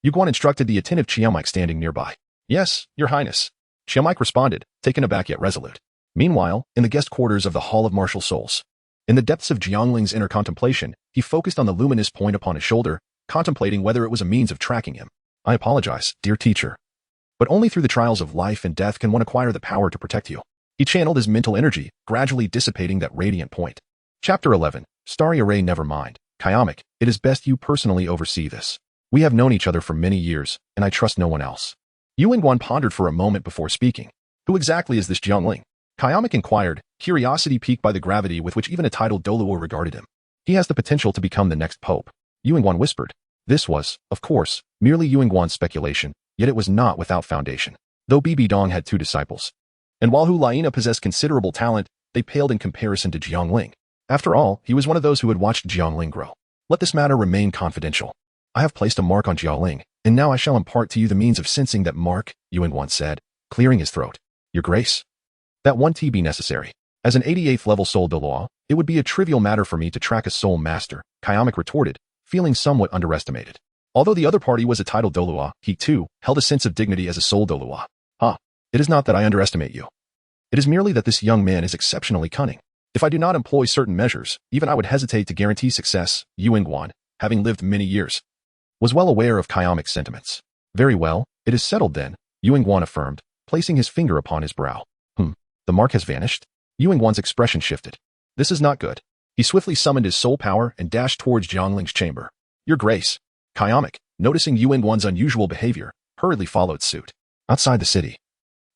Yuguan instructed the attentive Jiang Ling standing nearby. Yes, your highness. Jiang Ling responded, taken aback yet resolute. Meanwhile, in the guest quarters of the Hall of Martial Souls, in the depths of Jiang Ling's inner contemplation, he focused on the luminous point upon his shoulder, contemplating whether it was a means of tracking him. I apologize, dear teacher. But only through the trials of life and death can one acquire the power to protect you. He channeled his mental energy, gradually dissipating that radiant point. Chapter 11. Starry Array. Never mind. Kiyomic, it is best you personally oversee this. We have known each other for many years, and I trust no one else. Yuguan pondered for a moment before speaking. Who exactly is this Jiang Ling? Kiyomic inquired, curiosity piqued by the gravity with which even a titled Douluo regarded him. He has the potential to become the next pope. Yuguan whispered. This was, of course, merely Yuguan's speculation, yet it was not without foundation. Though Bibi Dong had 2 disciples, and while Hu Laina possessed considerable talent, they paled in comparison to Jiang Ling. After all, he was one of those who had watched Jiang Ling grow. Let this matter remain confidential. I have placed a mark on Jiang Ling, and now I shall impart to you the means of sensing that mark, Yuguan said, clearing his throat. Your grace. That won't be necessary. As an 88th level soul Douluo, it would be a trivial matter for me to track a soul master, Kiyomic retorted, feeling somewhat underestimated. Although the other party was a titled Douluo, he too held a sense of dignity as a soul Douluo. It is not that I underestimate you. It is merely that this young man is exceptionally cunning. If I do not employ certain measures, even I would hesitate to guarantee success. Yuguan, having lived many years, was well aware of Kiyomic's sentiments. Very well, it is settled then, Yuguan affirmed, placing his finger upon his brow. The mark has vanished? Yuguan's expression shifted. This is not good. He swiftly summoned his soul power and dashed towards Jiang Ling's chamber. Your grace. Kiyomic, noticing Yuguan's unusual behavior, hurriedly followed suit. Outside the city,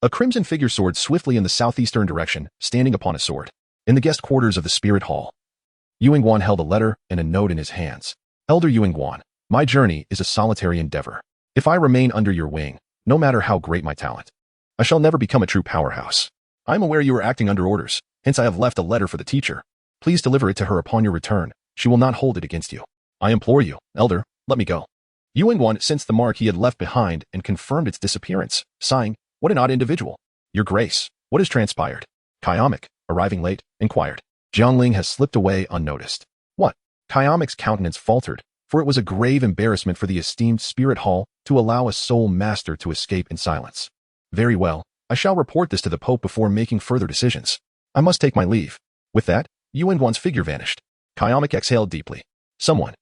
a crimson figure soared swiftly in the southeastern direction, standing upon a sword. In the guest quarters of the Spirit Hall, Yuguan held a letter and a note in his hands. Elder Yuguan, my journey is a solitary endeavor. If I remain under your wing, no matter how great my talent, I shall never become a true powerhouse. I am aware you are acting under orders, hence I have left a letter for the teacher. Please deliver it to her upon your return. She will not hold it against you. I implore you, Elder, let me go. Yuguan sensed the mark he had left behind and confirmed its disappearance, sighing, what an odd individual. Your grace, what has transpired? Kiyomic, arriving late, inquired. Jiang Ling has slipped away unnoticed. What? Kiyomic's countenance faltered, for it was a grave embarrassment for the esteemed Spirit Hall to allow a soul master to escape in silence. Very well, I shall report this to the Pope before making further decisions. I must take my leave. With that, Yuguan's figure vanished. Kiyomic exhaled deeply. Someone.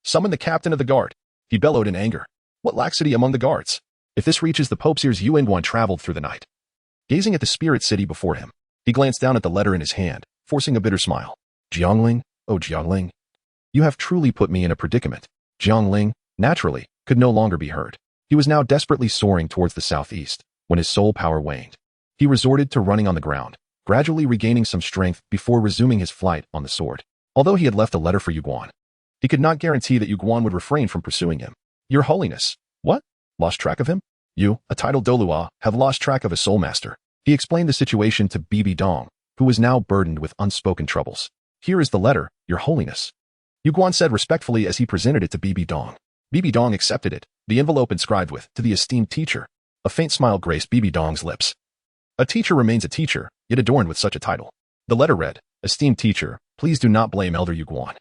Summon the captain of the guard. He bellowed in anger. What laxity among the guards. If this reaches the Pope's ears, Yuguan traveled through the night. Gazing at the spirit city before him, he glanced down at the letter in his hand, forcing a bitter smile. Jiang Ling, oh Jiang Ling, you have truly put me in a predicament. Jiang Ling, naturally, could no longer be heard. He was now desperately soaring towards the southeast, when his soul power waned. He resorted to running on the ground, gradually regaining some strength before resuming his flight on the sword. Although he had left a letter for Yuguan, he could not guarantee that Yuguan would refrain from pursuing him. Your Holiness. What? Lost track of him? You, a titled Douluo, have lost track of a soul master. He explained the situation to Bibi Dong, who was now burdened with unspoken troubles. Here is the letter, Your Holiness. Yuguan said respectfully as he presented it to Bibi Dong. Bibi Dong accepted it, the envelope inscribed with, to the esteemed teacher. A faint smile graced Bibi Dong's lips. A teacher remains a teacher, yet adorned with such a title. The letter read, Esteemed teacher, please do not blame Elder Yuguan.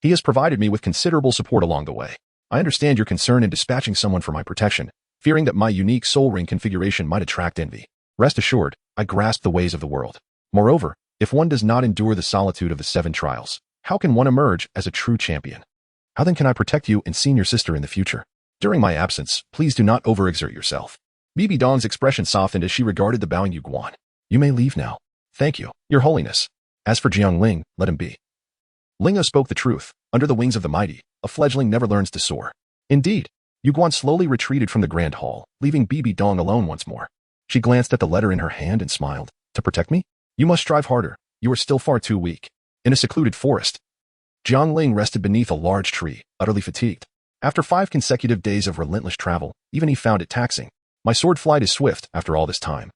He has provided me with considerable support along the way. I understand your concern in dispatching someone for my protection, fearing that my unique soul ring configuration might attract envy. Rest assured, I grasp the ways of the world. Moreover, if one does not endure the solitude of the 7 trials, how can one emerge as a true champion? How then can I protect you and senior sister in the future? During my absence, please do not overexert yourself. Bibi Dong's expression softened as she regarded the bowing Yuguan. You may leave now. Thank you, Your Holiness. As for Jiang Ling, let him be. Lingo spoke the truth. Under the wings of the mighty, a fledgling never learns to soar. Indeed, Yuguan slowly retreated from the grand hall, leaving Bibi Dong alone once more. She glanced at the letter in her hand and smiled. To protect me? You must strive harder. You are still far too weak. In a secluded forest, Jiang Ling rested beneath a large tree, utterly fatigued. After 5 consecutive days of relentless travel, even he found it taxing. My sword flight is swift after all this time.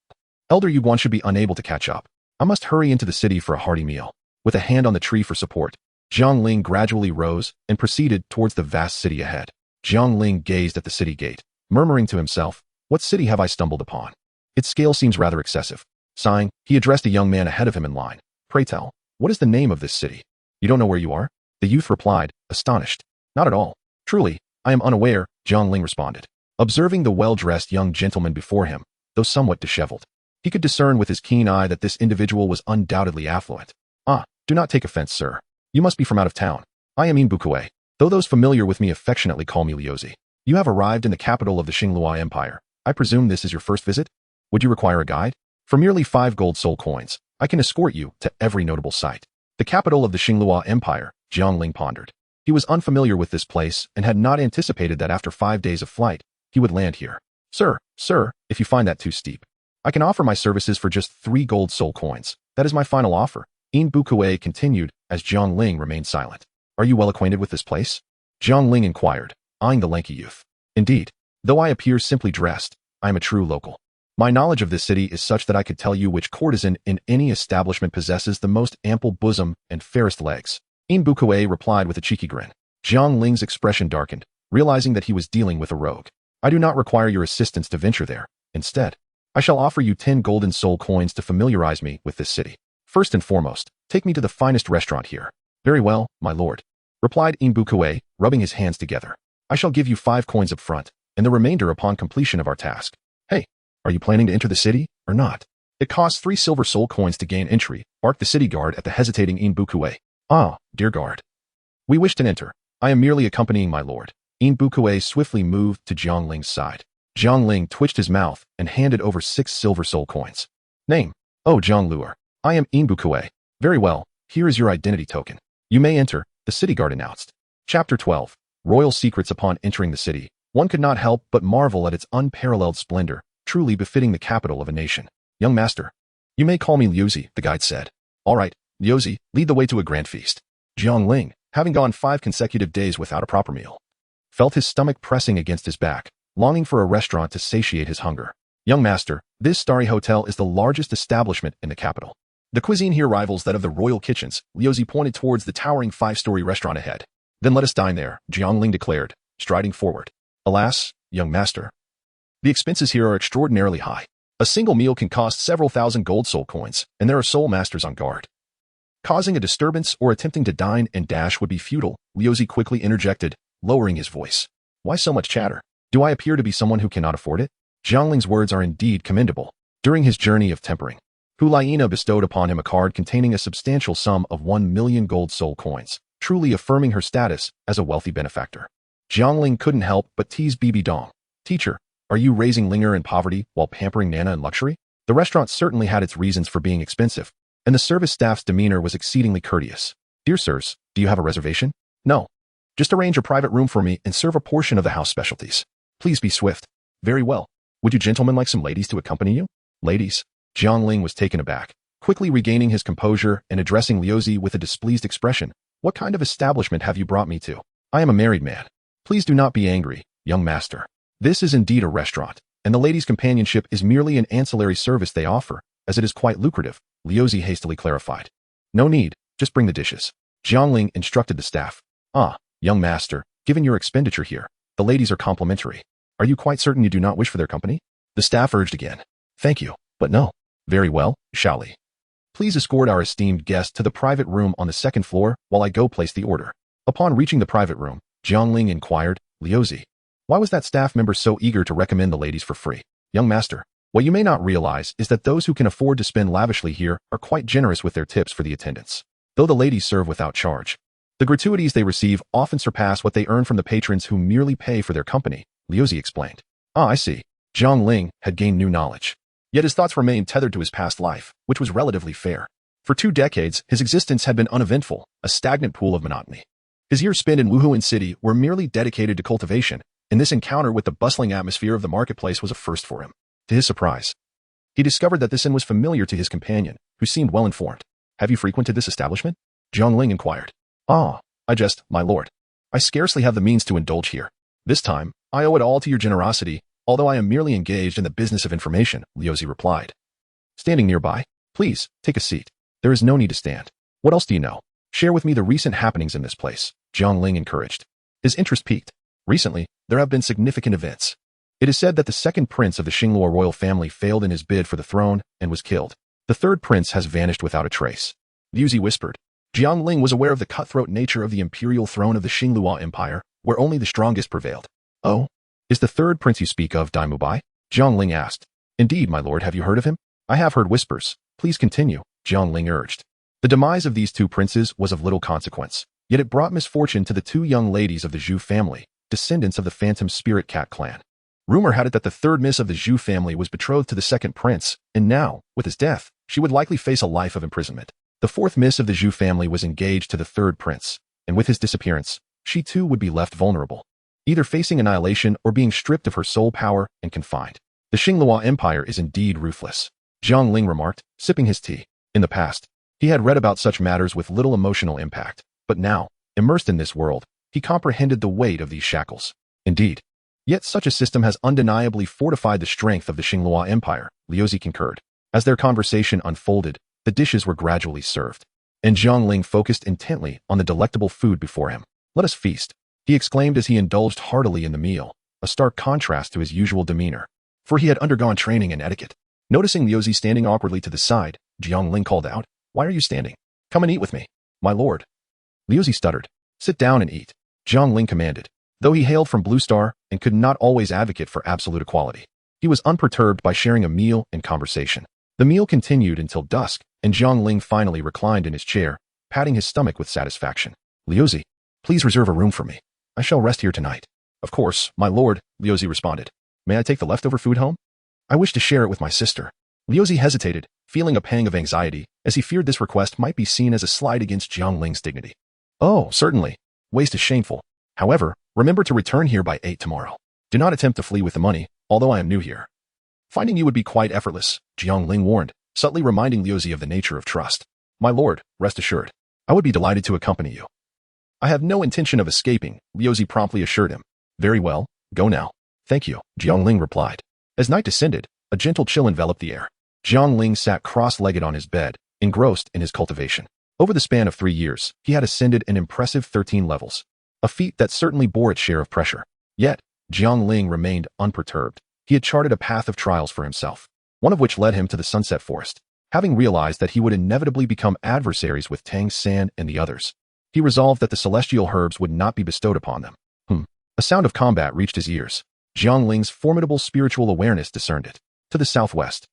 Elder Yuguan should be unable to catch up. I must hurry into the city for a hearty meal. With a hand on the tree for support, Jiang Ling gradually rose and proceeded towards the vast city ahead. Jiang Ling gazed at the city gate, murmuring to himself, What city have I stumbled upon? Its scale seems rather excessive. Sighing, he addressed a young man ahead of him in line. Pray tell, what is the name of this city? You don't know where you are? The youth replied, astonished. Not at all. Truly, I am unaware, Jiang Ling responded. Observing the well-dressed young gentleman before him, though somewhat disheveled, he could discern with his keen eye that this individual was undoubtedly affluent. Ah, do not take offense, sir. You must be from out of town. I am Bukue, though those familiar with me affectionately call me Liuzi. You have arrived in the capital of the Xinglua Empire. I presume this is your first visit? Would you require a guide? For merely 5 gold soul coins, I can escort you to every notable site. The capital of the Xinglua Empire, Jiang Ling pondered. He was unfamiliar with this place and had not anticipated that after 5 days of flight, he would land here. Sir, if you find that too steep, I can offer my services for just 3 gold soul coins. That is my final offer. Bukue continued as Jiang Ling remained silent. Are you well acquainted with this place? Jiang Ling inquired, eyeing the lanky youth. Indeed, though I appear simply dressed, I am a true local. My knowledge of this city is such that I could tell you which courtesan in any establishment possesses the most ample bosom and fairest legs. Bukue replied with a cheeky grin. Jiang Ling's expression darkened, realizing that he was dealing with a rogue. I do not require your assistance to venture there. Instead, I shall offer you 10 golden soul coins to familiarize me with this city. First and foremost, take me to the finest restaurant here. Very well, my lord, replied Bukue, rubbing his hands together. I shall give you 5 coins up front, and the remainder upon completion of our task. Hey, are you planning to enter the city, or not? It costs 3 silver soul coins to gain entry, barked the city guard at the hesitating Bukue. Ah, dear guard. We wish to enter. I am merely accompanying my lord. Bukue swiftly moved to Jiang Ling's side. Jiang Ling twitched his mouth and handed over 6 silver soul coins. Name? Oh, Jiang Luer. I am Bukue. Very well, here is your identity token. You may enter, the city guard announced. Chapter 12. Royal Secrets. Upon entering the city, one could not help but marvel at its unparalleled splendor, truly befitting the capital of a nation. Young master. You may call me Liuzi, the guide said. All right, Liuzi, lead the way to a grand feast. Jiang Ling, having gone 5 consecutive days without a proper meal, felt his stomach pressing against his back, longing for a restaurant to satiate his hunger. Young master, this starry hotel is the largest establishment in the capital. The cuisine here rivals that of the royal kitchens. Liuzi pointed towards the towering 5-story restaurant ahead. Then let us dine there, Jiang Ling declared, striding forward. Alas, young master, the expenses here are extraordinarily high. A single meal can cost several thousand gold soul coins, and there are soul masters on guard. Causing a disturbance or attempting to dine and dash would be futile, Liuzi quickly interjected, lowering his voice. Why so much chatter? Do I appear to be someone who cannot afford it? Jiang Ling's words are indeed commendable. During his journey of tempering, Hulaina bestowed upon him a card containing a substantial sum of 1 million gold soul coins, truly affirming her status as a wealthy benefactor. Jiang Ling couldn't help but tease Bibi Dong. Teacher, are you raising Linger in poverty while pampering Nana in luxury? The restaurant certainly had its reasons for being expensive, and the service staff's demeanor was exceedingly courteous. Dear sirs, do you have a reservation? No. Just arrange a private room for me and serve a portion of the house specialties. Please be swift. Very well. Would you gentlemen like some ladies to accompany you? Ladies? Jiang Ling was taken aback, quickly regaining his composure and addressing Liuzi with a displeased expression. What kind of establishment have you brought me to? I am a married man. Please do not be angry, young master. This is indeed a restaurant, and the ladies' companionship is merely an ancillary service they offer, as it is quite lucrative, Liuzi hastily clarified. No need, just bring the dishes. Jiang Ling instructed the staff. Ah, young master, given your expenditure here, the ladies are complimentary. Are you quite certain you do not wish for their company? The staff urged again. Thank you, but no. Very well, Shaoli. Please escort our esteemed guest to the private room on the 2nd floor while I go place the order. Upon reaching the private room, Jiang Ling inquired, Liuzi, why was that staff member so eager to recommend the ladies for free? Young master, what you may not realize is that those who can afford to spend lavishly here are quite generous with their tips for the attendants, though the ladies serve without charge. The gratuities they receive often surpass what they earn from the patrons who merely pay for their company, Liuzi explained. Ah, I see. Jiang Ling had gained new knowledge. Yet his thoughts remained tethered to his past life, which was relatively fair. For 2 decades, his existence had been uneventful, a stagnant pool of monotony. His years spent in Wuhuan City were merely dedicated to cultivation, and this encounter with the bustling atmosphere of the marketplace was a first for him. To his surprise, he discovered that this inn was familiar to his companion, who seemed well informed. Have you frequented this establishment? Jiang Ling inquired. Ah, my lord. I scarcely have the means to indulge here. This time, I owe it all to your generosity, although I am merely engaged in the business of information, Liuzi replied. Standing nearby, please, take a seat. There is no need to stand. What else do you know? Share with me the recent happenings in this place, Jiang Ling encouraged. His interest piqued. Recently, there have been significant events. It is said that the second prince of the Xingluo royal family failed in his bid for the throne and was killed. The third prince has vanished without a trace. Liu whispered. Jiang Ling was aware of the cutthroat nature of the imperial throne of the Xingluo Empire, where only the strongest prevailed. Oh, is the third prince you speak of Dai Mubai? Jiang Ling asked. Indeed, my lord, have you heard of him? I have heard whispers. Please continue, Jiang Ling urged. The demise of these two princes was of little consequence, yet it brought misfortune to the two young ladies of the Zhu family, descendants of the Phantom Spirit Cat clan. Rumor had it that the third miss of the Zhu family was betrothed to the second prince, and now, with his death, she would likely face a life of imprisonment. The fourth miss of the Zhu family was engaged to the third prince, and with his disappearance, she too would be left vulnerable, either facing annihilation or being stripped of her soul power and confined. The Xingluo Empire is indeed ruthless, Jiang Ling remarked, sipping his tea. In the past, he had read about such matters with little emotional impact, but now, immersed in this world, he comprehended the weight of these shackles. Indeed, yet such a system has undeniably fortified the strength of the Xingluo Empire, Liu concurred. As their conversation unfolded, the dishes were gradually served, and Jiang Ling focused intently on the delectable food before him. Let us feast, he exclaimed as he indulged heartily in the meal, a stark contrast to his usual demeanor, for he had undergone training in etiquette. Noticing Liu standing awkwardly to the side, Jiang Ling called out, "Why are you standing? Come and eat with me, my lord." Liu stuttered. "Sit down and eat," Jiang Ling commanded. Though he hailed from Blue Star and could not always advocate for absolute equality, he was unperturbed by sharing a meal and conversation. The meal continued until dusk, and Jiang Ling finally reclined in his chair, patting his stomach with satisfaction. "Liu, please reserve a room for me. I shall rest here tonight." "Of course, my lord," Liu responded. "May I take the leftover food home? I wish to share it with my sister." Liu hesitated, feeling a pang of anxiety, as he feared this request might be seen as a slight against Jiang Ling's dignity. "Oh, certainly. Waste is shameful. However, remember to return here by 8 tomorrow. Do not attempt to flee with the money, although I am new here. Finding you would be quite effortless," Jiang Ling warned, subtly reminding Liu of the nature of trust. "My lord, rest assured. I would be delighted to accompany you." "I have no intention of escaping," Liu promptly assured him. "Very well, go now." "Thank you," Jiang Ling replied. As night descended, a gentle chill enveloped the air. Jiang Ling sat cross-legged on his bed, engrossed in his cultivation. Over the span of 3 years, he had ascended an impressive 13 levels, a feat that certainly bore its share of pressure. Yet, Jiang Ling remained unperturbed. He had charted a path of trials for himself, one of which led him to the Sunset Forest. Having realized that he would inevitably become adversaries with Tang San and the others, he resolved that the celestial herbs would not be bestowed upon them. A sound of combat reached his ears. Jiang Ling's formidable spiritual awareness discerned it. To the southwest,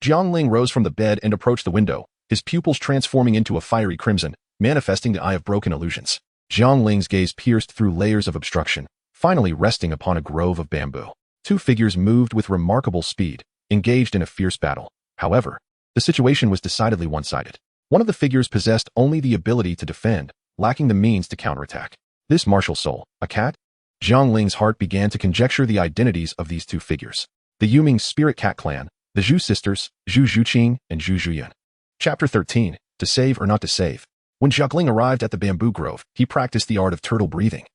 Jiang Ling rose from the bed and approached the window, his pupils transforming into a fiery crimson, manifesting the eye of broken illusions. Jiang Ling's gaze pierced through layers of obstruction, finally resting upon a grove of bamboo. Two figures moved with remarkable speed, engaged in a fierce battle. However, the situation was decidedly one-sided. One of the figures possessed only the ability to defend, lacking the means to counterattack. This martial soul, a cat? Jiang Ling's heart began to conjecture the identities of these two figures. The Yuming Spirit Cat Clan, the Zhu sisters, Zhu Zhuqing and Zhu Zhuyun. Chapter 13, To Save or Not to Save. When Jiang Ling arrived at the bamboo grove, he practiced the art of turtle breathing.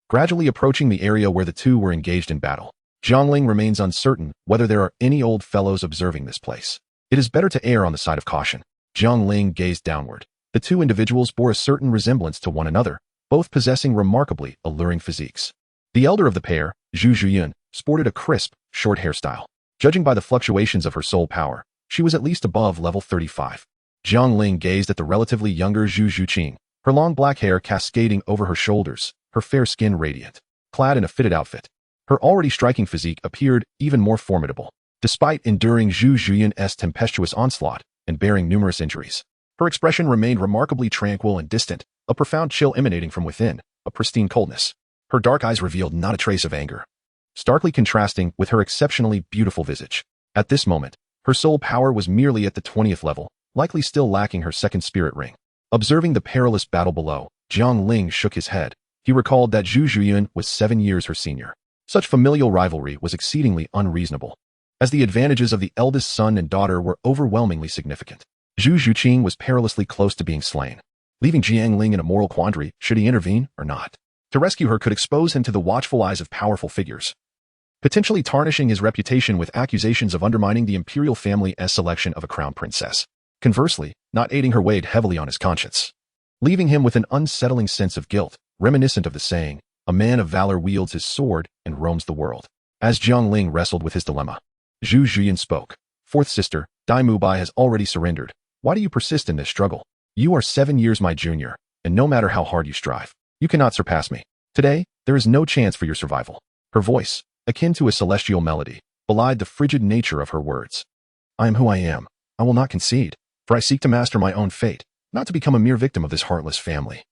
Gradually approaching the area where the two were engaged in battle, Jiang Ling remains uncertain whether there are any old fellows observing this place. It is better to err on the side of caution. Jiang Ling gazed downward. The two individuals bore a certain resemblance to one another, both possessing remarkably alluring physiques. The elder of the pair, Zhu Zhuyun, sported a crisp, short hairstyle. Judging by the fluctuations of her soul power, she was at least above level 35. Jiang Ling gazed at the relatively younger Zhu Zhuqing, her long black hair cascading over her shoulders, her fair skin radiant. Clad in a fitted outfit, her already striking physique appeared even more formidable. Despite enduring Zhu Zhuyun's tempestuous onslaught and bearing numerous injuries, her expression remained remarkably tranquil and distant, a profound chill emanating from within, a pristine coldness. Her dark eyes revealed not a trace of anger, starkly contrasting with her exceptionally beautiful visage. At this moment, her soul power was merely at the 20th level, likely still lacking her second spirit ring. Observing the perilous battle below, Jiang Ling shook his head. He recalled that Zhu Zhuyun was 7 years her senior. Such familial rivalry was exceedingly unreasonable, as the advantages of the eldest son and daughter were overwhelmingly significant. Zhu Zhuqing was perilously close to being slain, leaving Jiang Ling in a moral quandary: should he intervene or not? To rescue her could expose him to the watchful eyes of powerful figures, potentially tarnishing his reputation with accusations of undermining the imperial family's selection of a crown princess. Conversely, not aiding her weighed heavily on his conscience, leaving him with an unsettling sense of guilt, reminiscent of the saying, "A man of valor wields his sword and roams the world." As Jiang Ling wrestled with his dilemma, Zhu Zhiyan spoke. Fourth sister, Dai Mubai has already surrendered. Why do you persist in this struggle? You are 7 years my junior, and no matter how hard you strive, you cannot surpass me. Today, there is no chance for your survival. Her voice, akin to a celestial melody, belied the frigid nature of her words. I am who I am. I will not concede, for I seek to master my own fate, not to become a mere victim of this heartless family.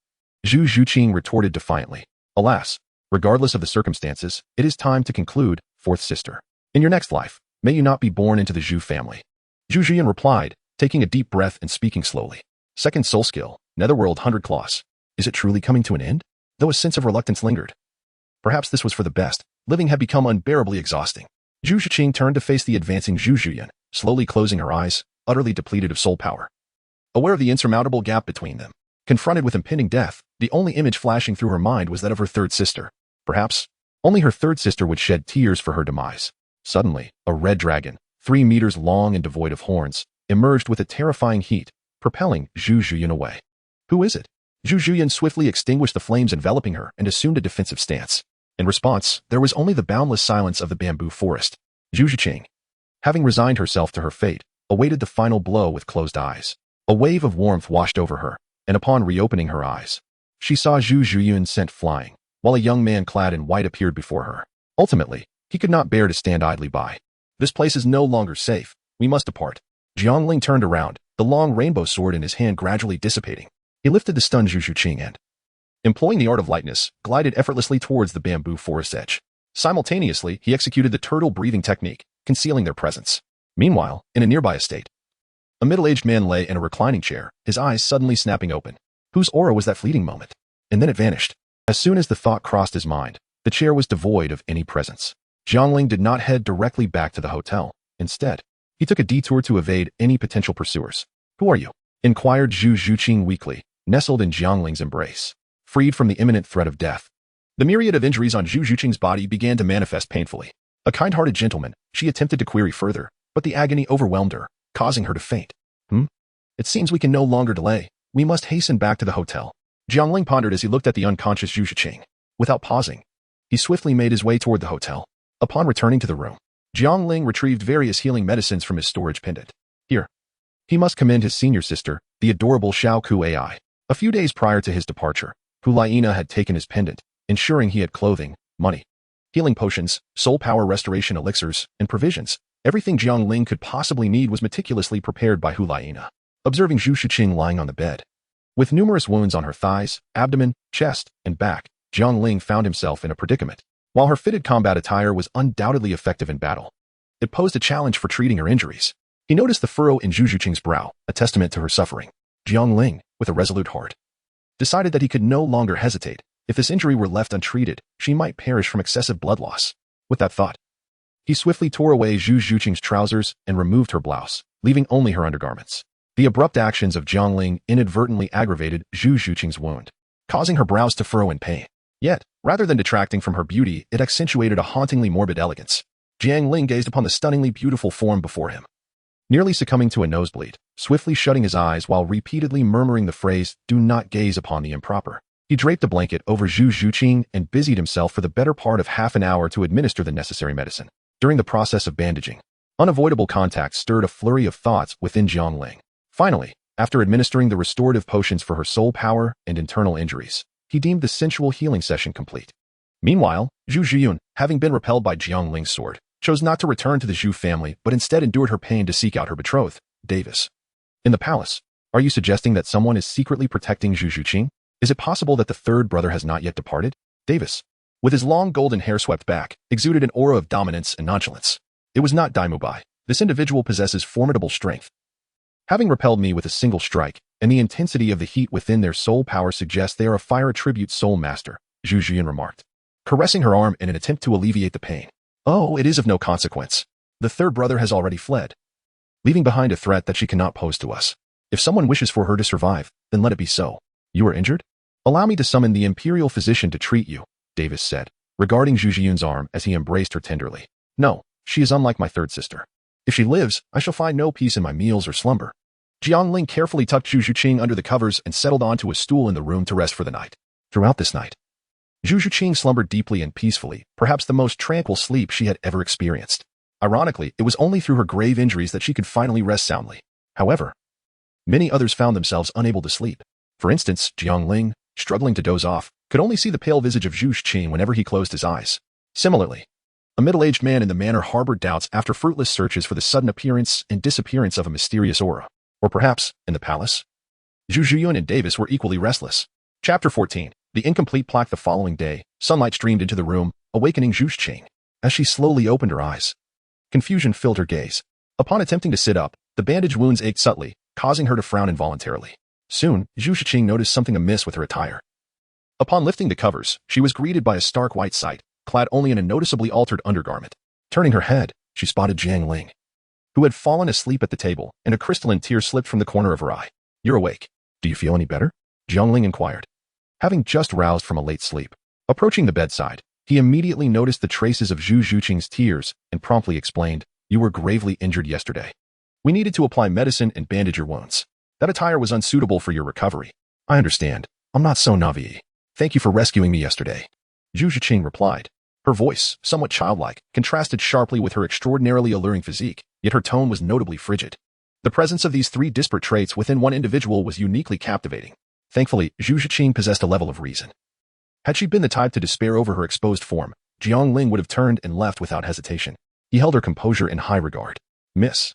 Zhu Zhuqing retorted defiantly. Alas, regardless of the circumstances, it is time to conclude, fourth sister. In your next life, may you not be born into the Zhu family. Zhu Zhiyan replied, taking a deep breath and speaking slowly. Second soul skill, Netherworld 100 Claws. Is it truly coming to an end? Though a sense of reluctance lingered. Perhaps this was for the best. Living had become unbearably exhausting. Zhu Zhiqing turned to face the advancing Zhu Zhiyan, slowly closing her eyes, utterly depleted of soul power. Aware of the insurmountable gap between them, confronted with impending death, the only image flashing through her mind was that of her third sister. Perhaps, only her third sister would shed tears for her demise. Suddenly, a red dragon, 3 meters long and devoid of horns, emerged with a terrifying heat, propelling Zhu Zhiyan away. Who is it? Zhu Zhiyan swiftly extinguished the flames enveloping her and assumed a defensive stance. In response, there was only the boundless silence of the bamboo forest. Zhu Zhiqing, having resigned herself to her fate, awaited the final blow with closed eyes. A wave of warmth washed over her, and upon reopening her eyes, she saw Zhu Zhiyan sent flying, while a young man clad in white appeared before her. Ultimately, he could not bear to stand idly by. This place is no longer safe. We must depart. Jiang Ling turned around, the long rainbow sword in his hand gradually dissipating. He lifted the stunned Zhu Zhuqing and, employing the art of lightness, glided effortlessly towards the bamboo forest edge. Simultaneously, he executed the turtle breathing technique, concealing their presence. Meanwhile, in a nearby estate, a middle-aged man lay in a reclining chair, his eyes suddenly snapping open. Whose aura was that fleeting moment? And then it vanished. As soon as the thought crossed his mind, the chair was devoid of any presence. Jiang Ling did not head directly back to the hotel. Instead, he took a detour to evade any potential pursuers. Who are you? Inquired Zhu Zhuqing weakly, nestled in Jiang Ling's embrace, freed from the imminent threat of death. The myriad of injuries on Zhu Zhuqing's body began to manifest painfully. A kind-hearted gentleman, she attempted to query further, but the agony overwhelmed her, causing her to faint. It seems we can no longer delay. We must hasten back to the hotel. Jiang Ling pondered as he looked at the unconscious Zhu Zhuqing. Without pausing, he swiftly made his way toward the hotel. Upon returning to the room, Jiang Ling retrieved various healing medicines from his storage pendant. Here, he must commend his senior sister, the adorable Xiao Ku Ai. A few days prior to his departure, Hulaina had taken his pendant, ensuring he had clothing, money, healing potions, soul power restoration elixirs, and provisions. Everything Jiang Ling could possibly need was meticulously prepared by Hulaina. Observing Zhu Zhuqing lying on the bed, with numerous wounds on her thighs, abdomen, chest, and back, Jiang Ling found himself in a predicament. While her fitted combat attire was undoubtedly effective in battle, it posed a challenge for treating her injuries. He noticed the furrow in Zhu Zhuqing's brow, a testament to her suffering. Jiang Ling, with a resolute heart, decided that he could no longer hesitate. If this injury were left untreated, she might perish from excessive blood loss. With that thought, he swiftly tore away Zhu Zhuqing's trousers and removed her blouse, leaving only her undergarments. The abrupt actions of Jiang Ling inadvertently aggravated Zhu Zhuqing's wound, causing her brows to furrow in pain. Yet, rather than detracting from her beauty, it accentuated a hauntingly morbid elegance. Jiang Ling gazed upon the stunningly beautiful form before him, nearly succumbing to a nosebleed, swiftly shutting his eyes while repeatedly murmuring the phrase, "Do not gaze upon the improper." He draped a blanket over Zhu Zhuqing and busied himself for the better part of half an hour to administer the necessary medicine. During the process of bandaging, unavoidable contact stirred a flurry of thoughts within Jiang Ling. Finally, after administering the restorative potions for her soul power and internal injuries, he deemed the sensual healing session complete. Meanwhile, Zhu Zhiyun, having been repelled by Jiang Ling's sword, chose not to return to the Zhu family but instead endured her pain to seek out her betrothed, Davis. In the palace, are you suggesting that someone is secretly protecting Zhu Zhuqing? Is it possible that the third brother has not yet departed? Davis, with his long golden hair swept back, exuded an aura of dominance and nonchalance. It was not Dai Mubai. This individual possesses formidable strength, having repelled me with a single strike, and the intensity of the heat within their soul power suggests they are a fire attribute soul master, Zhu Zhiyan remarked, caressing her arm in an attempt to alleviate the pain. Oh, it is of no consequence. The third brother has already fled, leaving behind a threat that she cannot pose to us. If someone wishes for her to survive, then let it be so. You are injured? Allow me to summon the imperial physician to treat you, Davis said, regarding Zhu Zhiyun's arm as he embraced her tenderly. No, she is unlike my third sister. If she lives, I shall find no peace in my meals or slumber. Jiang Ling carefully tucked Zhu Zhuqing under the covers and settled onto a stool in the room to rest for the night. Throughout this night, Zhu Zhuqing slumbered deeply and peacefully, perhaps the most tranquil sleep she had ever experienced. Ironically, it was only through her grave injuries that she could finally rest soundly. However, many others found themselves unable to sleep. For instance, Jiang Ling, struggling to doze off, could only see the pale visage of Zhu Zhuqing whenever he closed his eyes. Similarly, a middle-aged man in the manor harbored doubts after fruitless searches for the sudden appearance and disappearance of a mysterious aura. Or perhaps, in the palace? Zhu Zhiyun and Davis were equally restless. Chapter 14. The incomplete plaque. The following day, sunlight streamed into the room, awakening Zhu Zhuqing. As she slowly opened her eyes, confusion filled her gaze. Upon attempting to sit up, the bandage wounds ached subtly, causing her to frown involuntarily. Soon, Zhu Zhuqing noticed something amiss with her attire. Upon lifting the covers, she was greeted by a stark white sight, clad only in a noticeably altered undergarment. Turning her head, she spotted Jiang Ling, who had fallen asleep at the table, and a crystalline tear slipped from the corner of her eye. "You're awake. Do you feel any better?" Jiang Ling inquired. Having just roused from a late sleep, approaching the bedside, he immediately noticed the traces of Zhu Zhuqing's tears and promptly explained, "You were gravely injured yesterday. We needed to apply medicine and bandage your wounds. That attire was unsuitable for your recovery." "I understand. I'm not so naive. Thank you for rescuing me yesterday," Zhu Zhuqing replied. Her voice, somewhat childlike, contrasted sharply with her extraordinarily alluring physique, yet her tone was notably frigid. The presence of these three disparate traits within one individual was uniquely captivating. Thankfully, Zhu Zhuqing possessed a level of reason. Had she been the type to despair over her exposed form, Jiang Ling would have turned and left without hesitation. He held her composure in high regard. "Miss,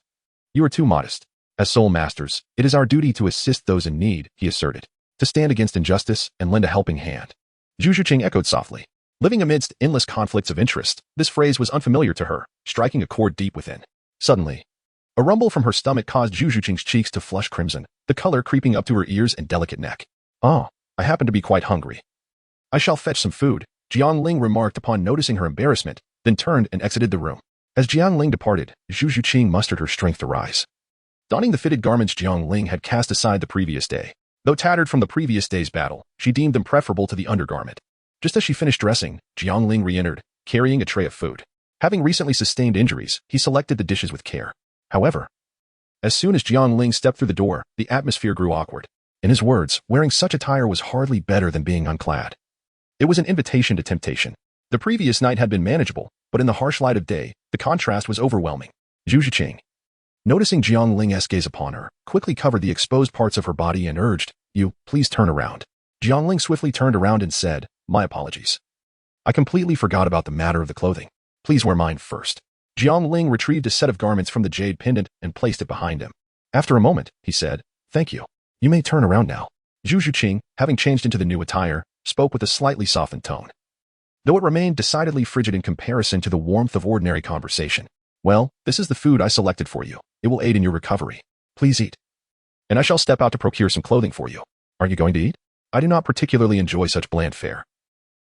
you are too modest. As soul masters, it is our duty to assist those in need," he asserted, "to stand against injustice and lend a helping hand." Zhu Zhuqing echoed softly. Living amidst endless conflicts of interest, this phrase was unfamiliar to her, striking a chord deep within. Suddenly, a rumble from her stomach caused Zhu Zhuqing's cheeks to flush crimson, the color creeping up to her ears and delicate neck. "Oh, I happen to be quite hungry. I shall fetch some food," Jiang Ling remarked upon noticing her embarrassment, then turned and exited the room. As Jiang Ling departed, Zhu Zhuqing mustered her strength to rise. Donning the fitted garments Jiang Ling had cast aside the previous day. Though tattered from the previous day's battle, she deemed them preferable to the undergarment. Just as she finished dressing, Jiang Ling re-entered, carrying a tray of food. Having recently sustained injuries, he selected the dishes with care. However, as soon as Jiang Ling stepped through the door, the atmosphere grew awkward. In his words, wearing such attire was hardly better than being unclad. It was an invitation to temptation. The previous night had been manageable, but in the harsh light of day, the contrast was overwhelming. Zhu Zhuqing, noticing Jiang Ling's gaze upon her, quickly covered the exposed parts of her body and urged, "You, please turn around." Jiang Ling swiftly turned around and said, "My apologies. I completely forgot about the matter of the clothing. Please wear mine first." Jiang Ling retrieved a set of garments from the jade pendant and placed it behind him. After a moment, he said, "Thank you. You may turn around now." Zhu Zhuqing, having changed into the new attire, spoke with a slightly softened tone, though it remained decidedly frigid in comparison to the warmth of ordinary conversation. "Well, this is the food I selected for you. It will aid in your recovery. Please eat. And I shall step out to procure some clothing for you. Are you going to eat? I do not particularly enjoy such bland fare.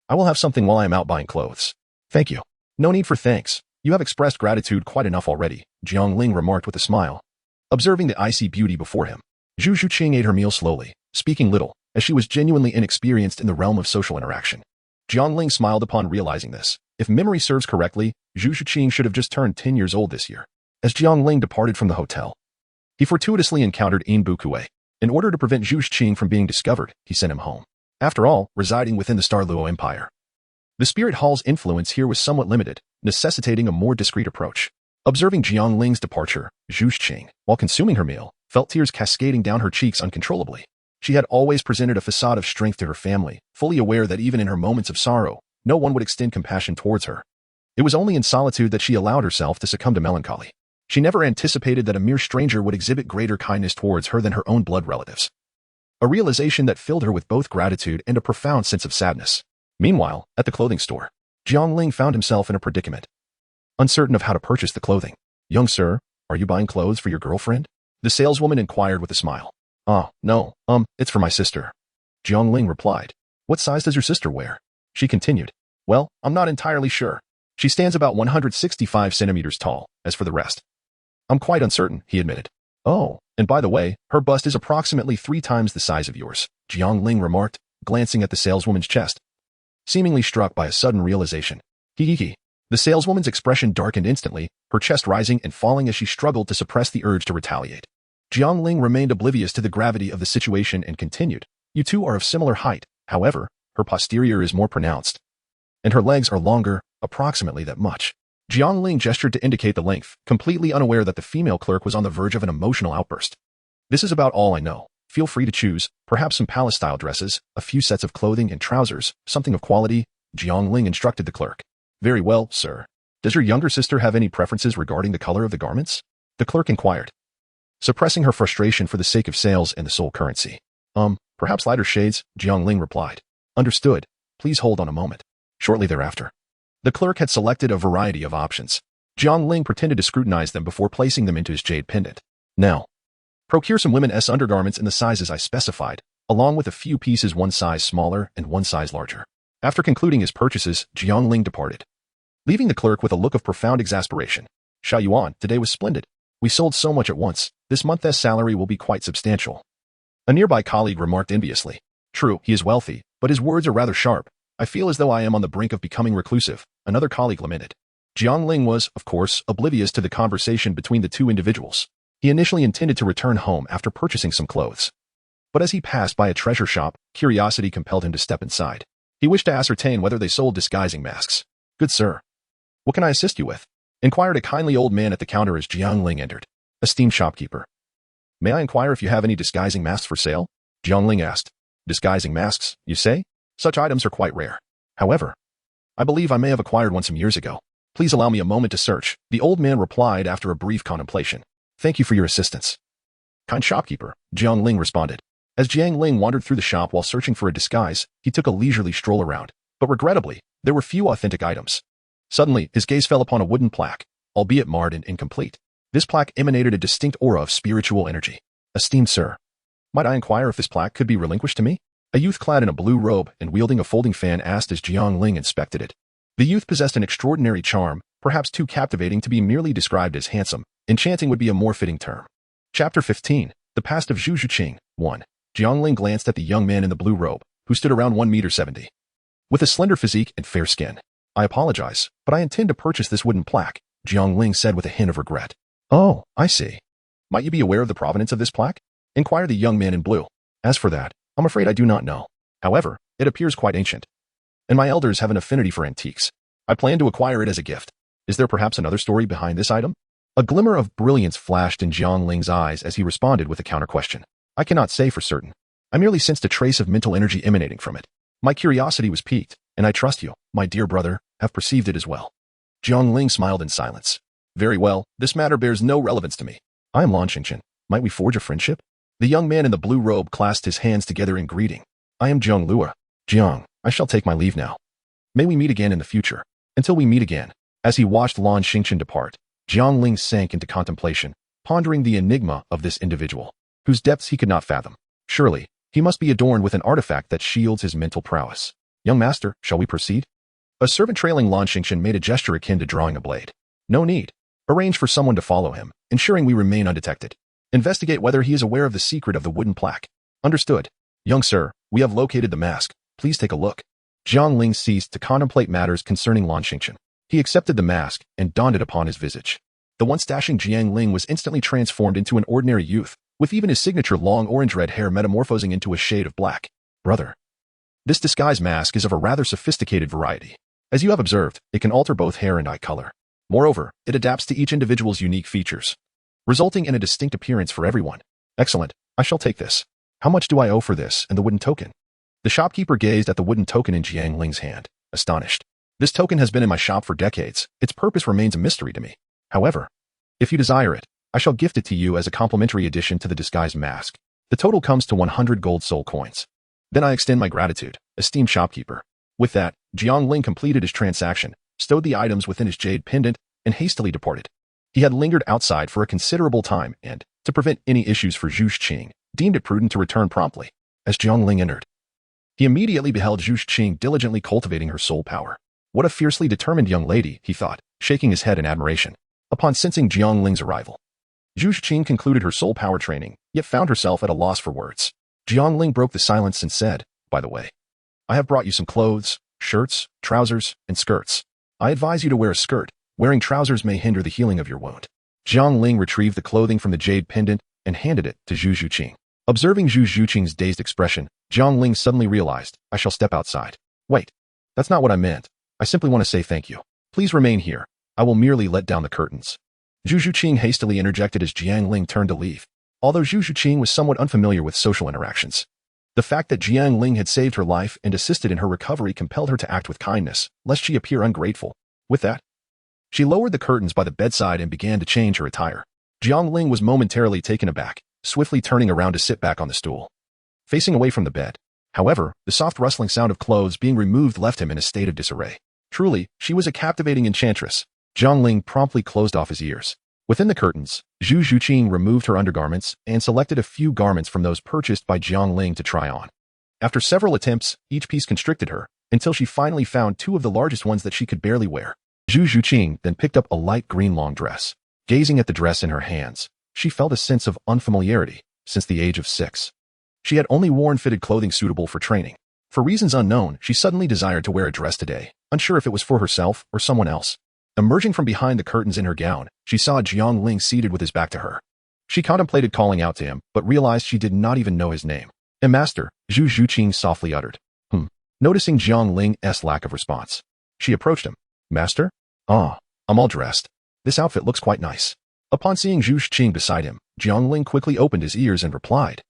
I will have something while I am out buying clothes." "Thank you. No need for thanks. You have expressed gratitude quite enough already," Jiang Ling remarked with a smile, observing the icy beauty before him. Zhu Zhuqing ate her meal slowly, speaking little, as she was genuinely inexperienced in the realm of social interaction. Jiang Ling smiled upon realizing this. If memory serves correctly, Zhu Zhuqing should have just turned 10 years old this year. As Jiang Ling departed from the hotel, he fortuitously encountered In Bukue. In order to prevent Zhu Zhuqing from being discovered, he sent him home. After all, residing within the Douluo Empire, the spirit hall's influence here was somewhat limited, necessitating a more discreet approach. Observing Jiang Ling's departure, Zhu Zhuqing, while consuming her meal, felt tears cascading down her cheeks uncontrollably. She had always presented a facade of strength to her family, fully aware that even in her moments of sorrow, no one would extend compassion towards her. It was only in solitude that she allowed herself to succumb to melancholy. She never anticipated that a mere stranger would exhibit greater kindness towards her than her own blood relatives. A realization that filled her with both gratitude and a profound sense of sadness. Meanwhile, at the clothing store, Jiang Ling found himself in a predicament, uncertain of how to purchase the clothing. "Young sir, are you buying clothes for your girlfriend?" the saleswoman inquired with a smile. "Oh, no, it's for my sister," Jiang Ling replied. "What size does your sister wear?" She continued. "Well, I'm not entirely sure. She stands about 165 centimeters tall. As for the rest, I'm quite uncertain," he admitted. "Oh, and by the way, her bust is approximately 3 times the size of yours," Jiang Ling remarked, glancing at the saleswoman's chest, seemingly struck by a sudden realization. Hee. The saleswoman's expression darkened instantly, her chest rising and falling as she struggled to suppress the urge to retaliate. Jiang Ling remained oblivious to the gravity of the situation and continued, "You two are of similar height. However, her posterior is more pronounced, and her legs are longer, approximately that much. Jiang Ling gestured to indicate the length, completely unaware that the female clerk was on the verge of an emotional outburst. This is about all I know. Feel free to choose, perhaps some palace-style dresses, a few sets of clothing and trousers, something of quality, Jiang Ling instructed the clerk. Very well, sir. Does your younger sister have any preferences regarding the color of the garments? The clerk inquired, suppressing her frustration for the sake of sales and the sole currency. Perhaps lighter shades, Jiang Ling replied. Understood. Please hold on a moment. Shortly thereafter, the clerk had selected a variety of options. Jiang Ling pretended to scrutinize them before placing them into his jade pendant. Now, procure some women's undergarments in the sizes I specified, along with a few pieces one size smaller and one size larger. After concluding his purchases, Jiang Ling departed, leaving the clerk with a look of profound exasperation. Sha Yuan, today was splendid. We sold so much at once. This month's salary will be quite substantial. A nearby colleague remarked enviously. True, he is wealthy, but his words are rather sharp. I feel as though I am on the brink of becoming reclusive, another colleague lamented. Jiang Ling was, of course, oblivious to the conversation between the two individuals. He initially intended to return home after purchasing some clothes. But as he passed by a treasure shop, curiosity compelled him to step inside. He wished to ascertain whether they sold disguising masks. Good sir. What can I assist you with? Inquired a kindly old man at the counter as Jiang Ling entered. Esteemed shopkeeper. May I inquire if you have any disguising masks for sale? Jiang Ling asked. Disguising masks, you say? Such items are quite rare. However, I believe I may have acquired one some years ago. Please allow me a moment to search, the old man replied after a brief contemplation. Thank you for your assistance. Kind shopkeeper, Jiang Ling responded. As Jiang Ling wandered through the shop while searching for a disguise, he took a leisurely stroll around. But regrettably, there were few authentic items. Suddenly, his gaze fell upon a wooden plaque, albeit marred and incomplete. This plaque emanated a distinct aura of spiritual energy. Esteemed sir, might I inquire if this plaque could be relinquished to me? A youth clad in a blue robe and wielding a folding fan asked as Jiang Ling inspected it. The youth possessed an extraordinary charm, perhaps too captivating to be merely described as handsome. Enchanting would be a more fitting term. Chapter 15, The Past of Zhu Zhuqing, 1. Jiang Ling glanced at the young man in the blue robe, who stood around 1.70 m. With a slender physique and fair skin. I apologize, but I intend to purchase this wooden plaque, Jiang Ling said with a hint of regret. Oh, I see. Might you be aware of the provenance of this plaque? Inquired the young man in blue. As for that, I'm afraid I do not know. However, it appears quite ancient. And my elders have an affinity for antiques. I plan to acquire it as a gift. Is there perhaps another story behind this item? A glimmer of brilliance flashed in Jiang Ling's eyes as he responded with a counter-question. I cannot say for certain. I merely sensed a trace of mental energy emanating from it. My curiosity was piqued, and I trust you, my dear brother, have perceived it as well. Jiang Ling smiled in silence. Very well, this matter bears no relevance to me. I am Lan Xingchen. Might we forge a friendship? The young man in the blue robe clasped his hands together in greeting. I am Jiang Lua. Jiang, I shall take my leave now. May we meet again in the future. Until we meet again. As he watched Lan Xingchen depart, Jiang Ling sank into contemplation, pondering the enigma of this individual, whose depths he could not fathom. Surely, he must be adorned with an artifact that shields his mental prowess. Young master, shall we proceed? A servant trailing Lan Xingchen made a gesture akin to drawing a blade. No need. Arrange for someone to follow him, ensuring we remain undetected. Investigate whether he is aware of the secret of the wooden plaque. Understood. Young sir, we have located the mask. Please take a look. Jiang Ling ceased to contemplate matters concerning Lan Xingchen. He accepted the mask and donned it upon his visage. The once dashing Jiang Ling was instantly transformed into an ordinary youth, with even his signature long orange-red hair metamorphosing into a shade of black. Brother. This disguise mask is of a rather sophisticated variety. As you have observed, it can alter both hair and eye color. Moreover, it adapts to each individual's unique features, resulting in a distinct appearance for everyone. Excellent. I shall take this. How much do I owe for this and the wooden token? The shopkeeper gazed at the wooden token in Jiang Ling's hand, astonished. This token has been in my shop for decades. Its purpose remains a mystery to me. However, if you desire it, I shall gift it to you as a complimentary addition to the disguise mask. The total comes to 100 gold soul coins. Then I extend my gratitude, esteemed shopkeeper. With that, Jiang Ling completed his transaction, stowed the items within his jade pendant, and hastily departed. He had lingered outside for a considerable time and, to prevent any issues for Zhu Zhuqing, deemed it prudent to return promptly. As Jiang Ling entered, he immediately beheld Zhu Zhuqing diligently cultivating her soul power. What a fiercely determined young lady, he thought, shaking his head in admiration. Upon sensing Jiang Ling's arrival, Zhu Zhuqing concluded her soul power training, yet found herself at a loss for words. Jiang Ling broke the silence and said, by the way, I have brought you some clothes, shirts, trousers, and skirts. I advise you to wear a skirt. Wearing trousers may hinder the healing of your wound. Jiang Ling retrieved the clothing from the jade pendant and handed it to Zhu Zhuqing. Observing Zhu Zhuqing's dazed expression, Jiang Ling suddenly realized, I shall step outside. Wait. That's not what I meant. I simply want to say thank you. Please remain here. I will merely let down the curtains. Zhu Zhuqing hastily interjected as Jiang Ling turned to leave. Although Zhu Zhuqing was somewhat unfamiliar with social interactions, the fact that Jiang Ling had saved her life and assisted in her recovery compelled her to act with kindness, lest she appear ungrateful. With that, she lowered the curtains by the bedside and began to change her attire. Jiang Ling was momentarily taken aback, swiftly turning around to sit back on the stool, facing away from the bed. However, the soft rustling sound of clothes being removed left him in a state of disarray. Truly, she was a captivating enchantress. Jiang Ling promptly closed off his ears. Within the curtains, Zhu Zhuqing removed her undergarments and selected a few garments from those purchased by Jiang Ling to try on. After several attempts, each piece constricted her, until she finally found two of the largest ones that she could barely wear. Zhu Zhuqing then picked up a light green long dress. Gazing at the dress in her hands, she felt a sense of unfamiliarity. Since the age of 6, she had only worn fitted clothing suitable for training. For reasons unknown, she suddenly desired to wear a dress today, unsure if it was for herself or someone else. Emerging from behind the curtains in her gown, she saw Jiang Ling seated with his back to her. She contemplated calling out to him, but realized she did not even know his name. Master, Zhu Zhuqing softly uttered. Noticing Jiang Ling's lack of response, she approached him. Master? Ah, I'm all dressed. This outfit looks quite nice. Upon seeing Zhu Zhuqing beside him, Jiang Ling quickly opened his ears and replied.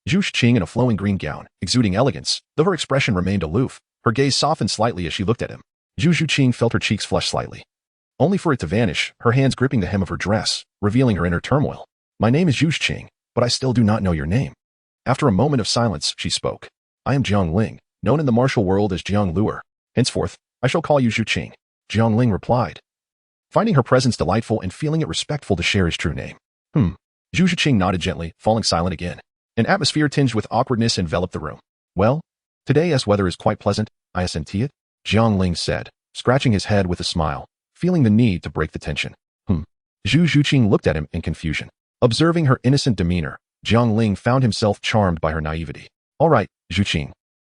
Zhu Zhuqing in a flowing green gown, exuding elegance, though her expression remained aloof, her gaze softened slightly as she looked at him. Zhu Zhuqing felt her cheeks flush slightly, only for it to vanish, her hands gripping the hem of her dress, revealing her inner turmoil. My name is Zhu Zhuqing, but I still do not know your name. After a moment of silence, she spoke. I am Jiang Ling, known in the martial world as Jiang Luo. Henceforth, I shall call you Zhu Qing. Jiang Ling replied, finding her presence delightful and feeling it respectful to share his true name. Zhu Zhuqing nodded gently, falling silent again. An atmosphere tinged with awkwardness enveloped the room. Well, today's weather is quite pleasant, I assent it, Jiang Ling said, scratching his head with a smile, feeling the need to break the tension. Zhu Zhuqing looked at him in confusion. Observing her innocent demeanor, Jiang Ling found himself charmed by her naivety. All right, Zhu Qing.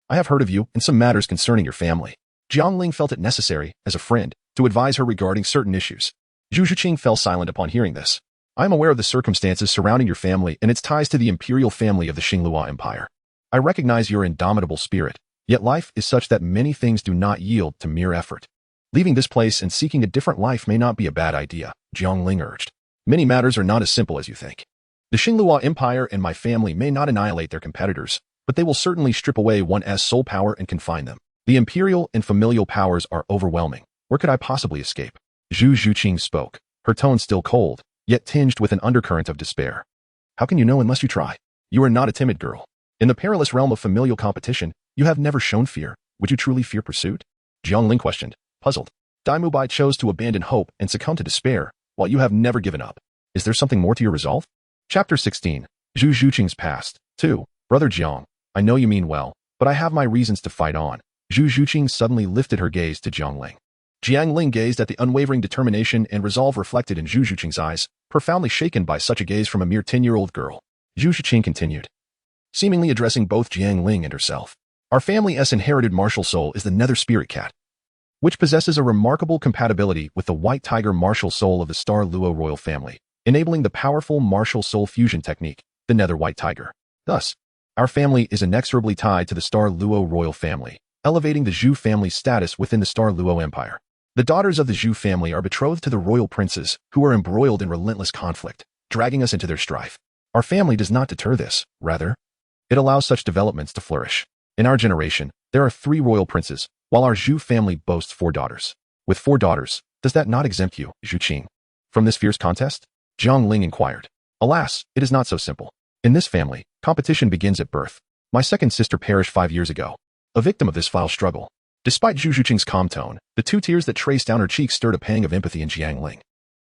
I have heard of you and some matters concerning your family. Jiang Ling felt it necessary, as a friend, to advise her regarding certain issues. Zhu Zhuqing fell silent upon hearing this. I am aware of the circumstances surrounding your family and its ties to the imperial family of the Xinglua Empire. I recognize your indomitable spirit, yet life is such that many things do not yield to mere effort. Leaving this place and seeking a different life may not be a bad idea, Jiang Ling urged. Many matters are not as simple as you think. The Xinglua Empire and my family may not annihilate their competitors, but they will certainly strip away one's soul power and confine them. The imperial and familial powers are overwhelming. Where could I possibly escape? Zhu Zhuqing spoke, her tone still cold, yet tinged with an undercurrent of despair. How can you know unless you try? You are not a timid girl. In the perilous realm of familial competition, you have never shown fear. Would you truly fear pursuit? Jiang Ling questioned, puzzled. Dai Mubai chose to abandon hope and succumb to despair, while you have never given up. Is there something more to your resolve? Chapter 16. Zhu Zhuqing's past. 2. Brother Jiang, I know you mean well, but I have my reasons to fight on. Zhu Zhuqing suddenly lifted her gaze to Jiang Ling. Jiang Ling gazed at the unwavering determination and resolve reflected in Zhu Zhuqing's eyes, profoundly shaken by such a gaze from a mere 10-year-old girl. Zhu Zhuqing continued, seemingly addressing both Jiang Ling and herself. Our family's inherited martial soul is the nether spirit cat, which possesses a remarkable compatibility with the white tiger martial soul of the Star Luo royal family, enabling the powerful martial soul fusion technique, the nether white tiger. Thus, our family is inexorably tied to the Star Luo royal family, elevating the Zhu family's status within the Star Luo Empire. The daughters of the Zhu family are betrothed to the royal princes, who are embroiled in relentless conflict, dragging us into their strife. Our family does not deter this, rather, it allows such developments to flourish. In our generation, there are 3 royal princes, while our Zhu family boasts 4 daughters. With 4 daughters, does that not exempt you, Zhu Qing, from this fierce contest? Jiang Ling inquired. Alas, it is not so simple. In this family, competition begins at birth. My second sister perished 5 years ago, a victim of this vile struggle. Despite Zhu Zhuqing's calm tone, the 2 tears that traced down her cheeks stirred a pang of empathy in Jiang Ling.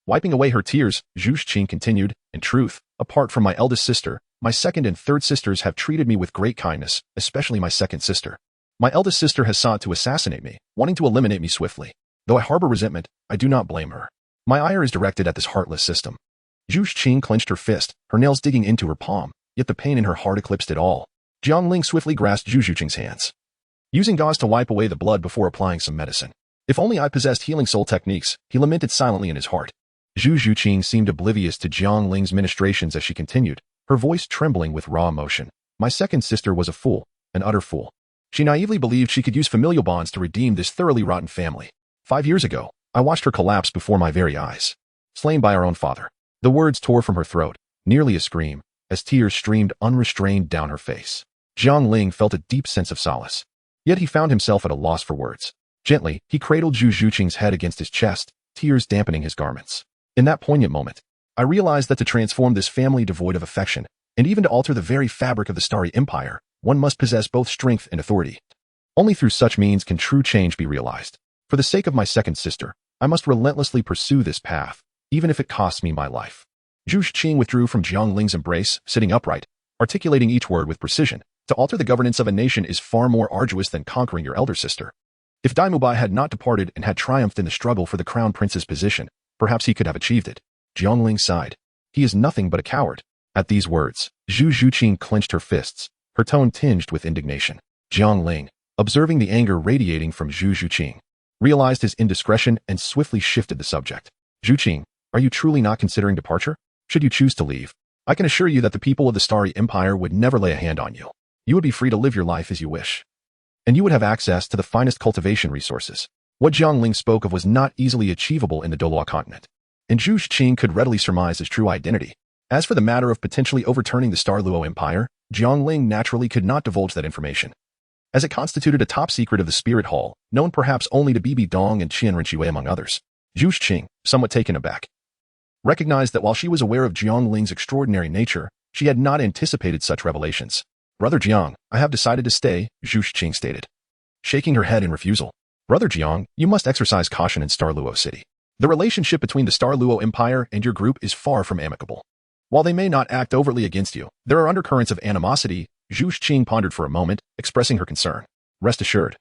Wiping away her tears, Zhu Zhuqing continued, in truth, apart from my eldest sister, my second and third sisters have treated me with great kindness, especially my second sister. My eldest sister has sought to assassinate me, wanting to eliminate me swiftly. Though I harbor resentment, I do not blame her. My ire is directed at this heartless system. Zhu Zhuqing clenched her fist, her nails digging into her palm, yet the pain in her heart eclipsed it all. Jiang Ling swiftly grasped Zhu Zhuqing's hands, using gauze to wipe away the blood before applying some medicine. If only I possessed healing soul techniques, he lamented silently in his heart. Zhu Zhuqing seemed oblivious to Jiang Ling's ministrations as she continued. her voice trembling with raw emotion. My second sister was a fool, an utter fool. She naively believed she could use familial bonds to redeem this thoroughly rotten family. 5 years ago, I watched her collapse before my very eyes. Slain by our own father. The words tore from her throat, nearly a scream, as tears streamed unrestrained down her face. Jiang Ling felt a deep sense of solace. Yet he found himself at a loss for words. Gently, he cradled Zhu Zhuqing's head against his chest, tears dampening his garments. In that poignant moment, I realized that to transform this family devoid of affection, and even to alter the very fabric of the Starry Empire, one must possess both strength and authority. Only through such means can true change be realized. For the sake of my second sister, I must relentlessly pursue this path, even if it costs me my life. Zhu Zhuqing withdrew from Jiang Ling's embrace, sitting upright, articulating each word with precision. To alter the governance of a nation is far more arduous than conquering your elder sister. If Dai Mubai had not departed and had triumphed in the struggle for the crown prince's position, perhaps he could have achieved it. Jiang Ling sighed. He is nothing but a coward. At these words, Zhu Zhuqing clenched her fists, her tone tinged with indignation. Jiang Ling, observing the anger radiating from Zhu Zhuqing, realized his indiscretion and swiftly shifted the subject. Zhuqing, are you truly not considering departure? Should you choose to leave, I can assure you that the people of the Starry Empire would never lay a hand on you. You would be free to live your life as you wish. And you would have access to the finest cultivation resources. What Jiang Ling spoke of was not easily achievable in the Douluo continent, and Zhu Zhuqing could readily surmise his true identity. As for the matter of potentially overturning the Douluo Empire, Jiang Ling naturally could not divulge that information, as it constituted a top secret of the Spirit Hall, known perhaps only to Bibi Dong and Qian Renqiwei among others. Zhu Zhuqing, somewhat taken aback, recognized that while she was aware of Jiang Ling's extraordinary nature, she had not anticipated such revelations. Brother Jiang, I have decided to stay, Zhu Zhuqing stated, shaking her head in refusal. Brother Jiang, you must exercise caution in Douluo City. The relationship between the Douluo Empire and your group is far from amicable. While they may not act overtly against you, there are undercurrents of animosity. Zhu Zhuqing pondered for a moment, expressing her concern. Rest assured,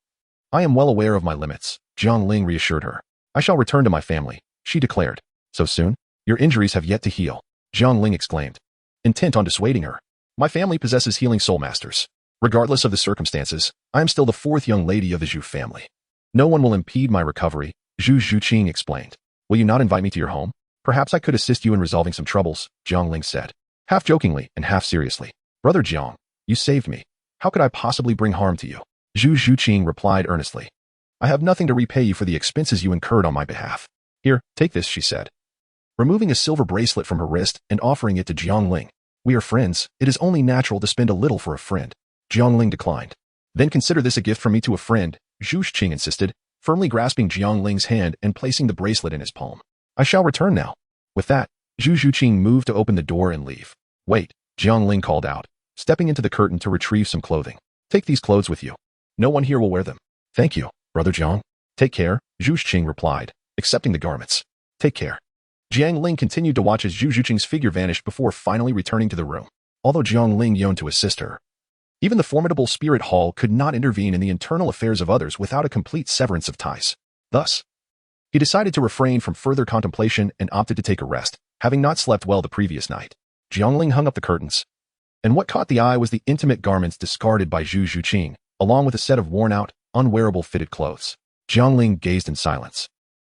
I am well aware of my limits, Jiang Ling reassured her. I shall return to my family, she declared. So soon? Your injuries have yet to heal, Jiang Ling exclaimed, intent on dissuading her. My family possesses healing soul masters. Regardless of the circumstances, I am still the fourth young lady of the Zhu family. No one will impede my recovery, Zhu Zhuqing explained. Will you not invite me to your home? Perhaps I could assist you in resolving some troubles, Jiang Ling said, half jokingly and half seriously. Brother Jiang, you saved me. How could I possibly bring harm to you? Zhu Zhuqing replied earnestly. I have nothing to repay you for the expenses you incurred on my behalf. Here, take this, she said, removing a silver bracelet from her wrist and offering it to Jiang Ling. We are friends. It is only natural to spend a little for a friend. Jiang Ling declined. Then consider this a gift from me to a friend, Zhu Zhuqing insisted, firmly grasping Jiang Ling's hand and placing the bracelet in his palm. I shall return now. With that, Zhu Zhuqing moved to open the door and leave. Wait, Jiang Ling called out, stepping into the curtain to retrieve some clothing. Take these clothes with you. No one here will wear them. Thank you, Brother Jiang. Take care, Zhu Zhuqing replied, accepting the garments. Take care. Jiang Ling continued to watch as Zhu Zhuqing's figure vanished before finally returning to the room. Although Jiang Ling yearned to assist her, even the formidable Spirit Hall could not intervene in the internal affairs of others without a complete severance of ties. Thus, he decided to refrain from further contemplation and opted to take a rest, having not slept well the previous night. Jiang Ling hung up the curtains, and what caught the eye was the intimate garments discarded by Zhu Zhuqing, along with a set of worn-out, unwearable fitted clothes. Jiang Ling gazed in silence,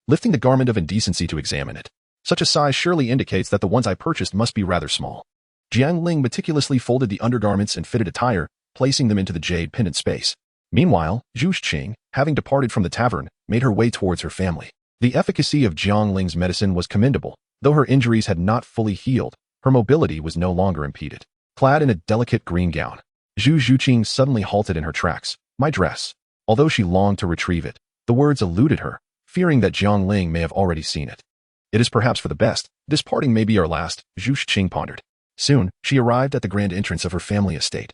lifting the garment of indecency to examine it. Such a size surely indicates that the ones I purchased must be rather small. Jiang Ling meticulously folded the undergarments and fitted attire, placing them into the jade pendant space. Meanwhile, Zhu Zhuqing, having departed from the tavern, made her way towards her family. The efficacy of Jiang Ling's medicine was commendable. Though her injuries had not fully healed, her mobility was no longer impeded. Clad in a delicate green gown, Zhu Zhuqing suddenly halted in her tracks. My dress. Although she longed to retrieve it, the words eluded her, fearing that Jiang Ling may have already seen it. It is perhaps for the best. This parting may be our last, Zhu Zhuqing pondered. Soon, she arrived at the grand entrance of her family estate.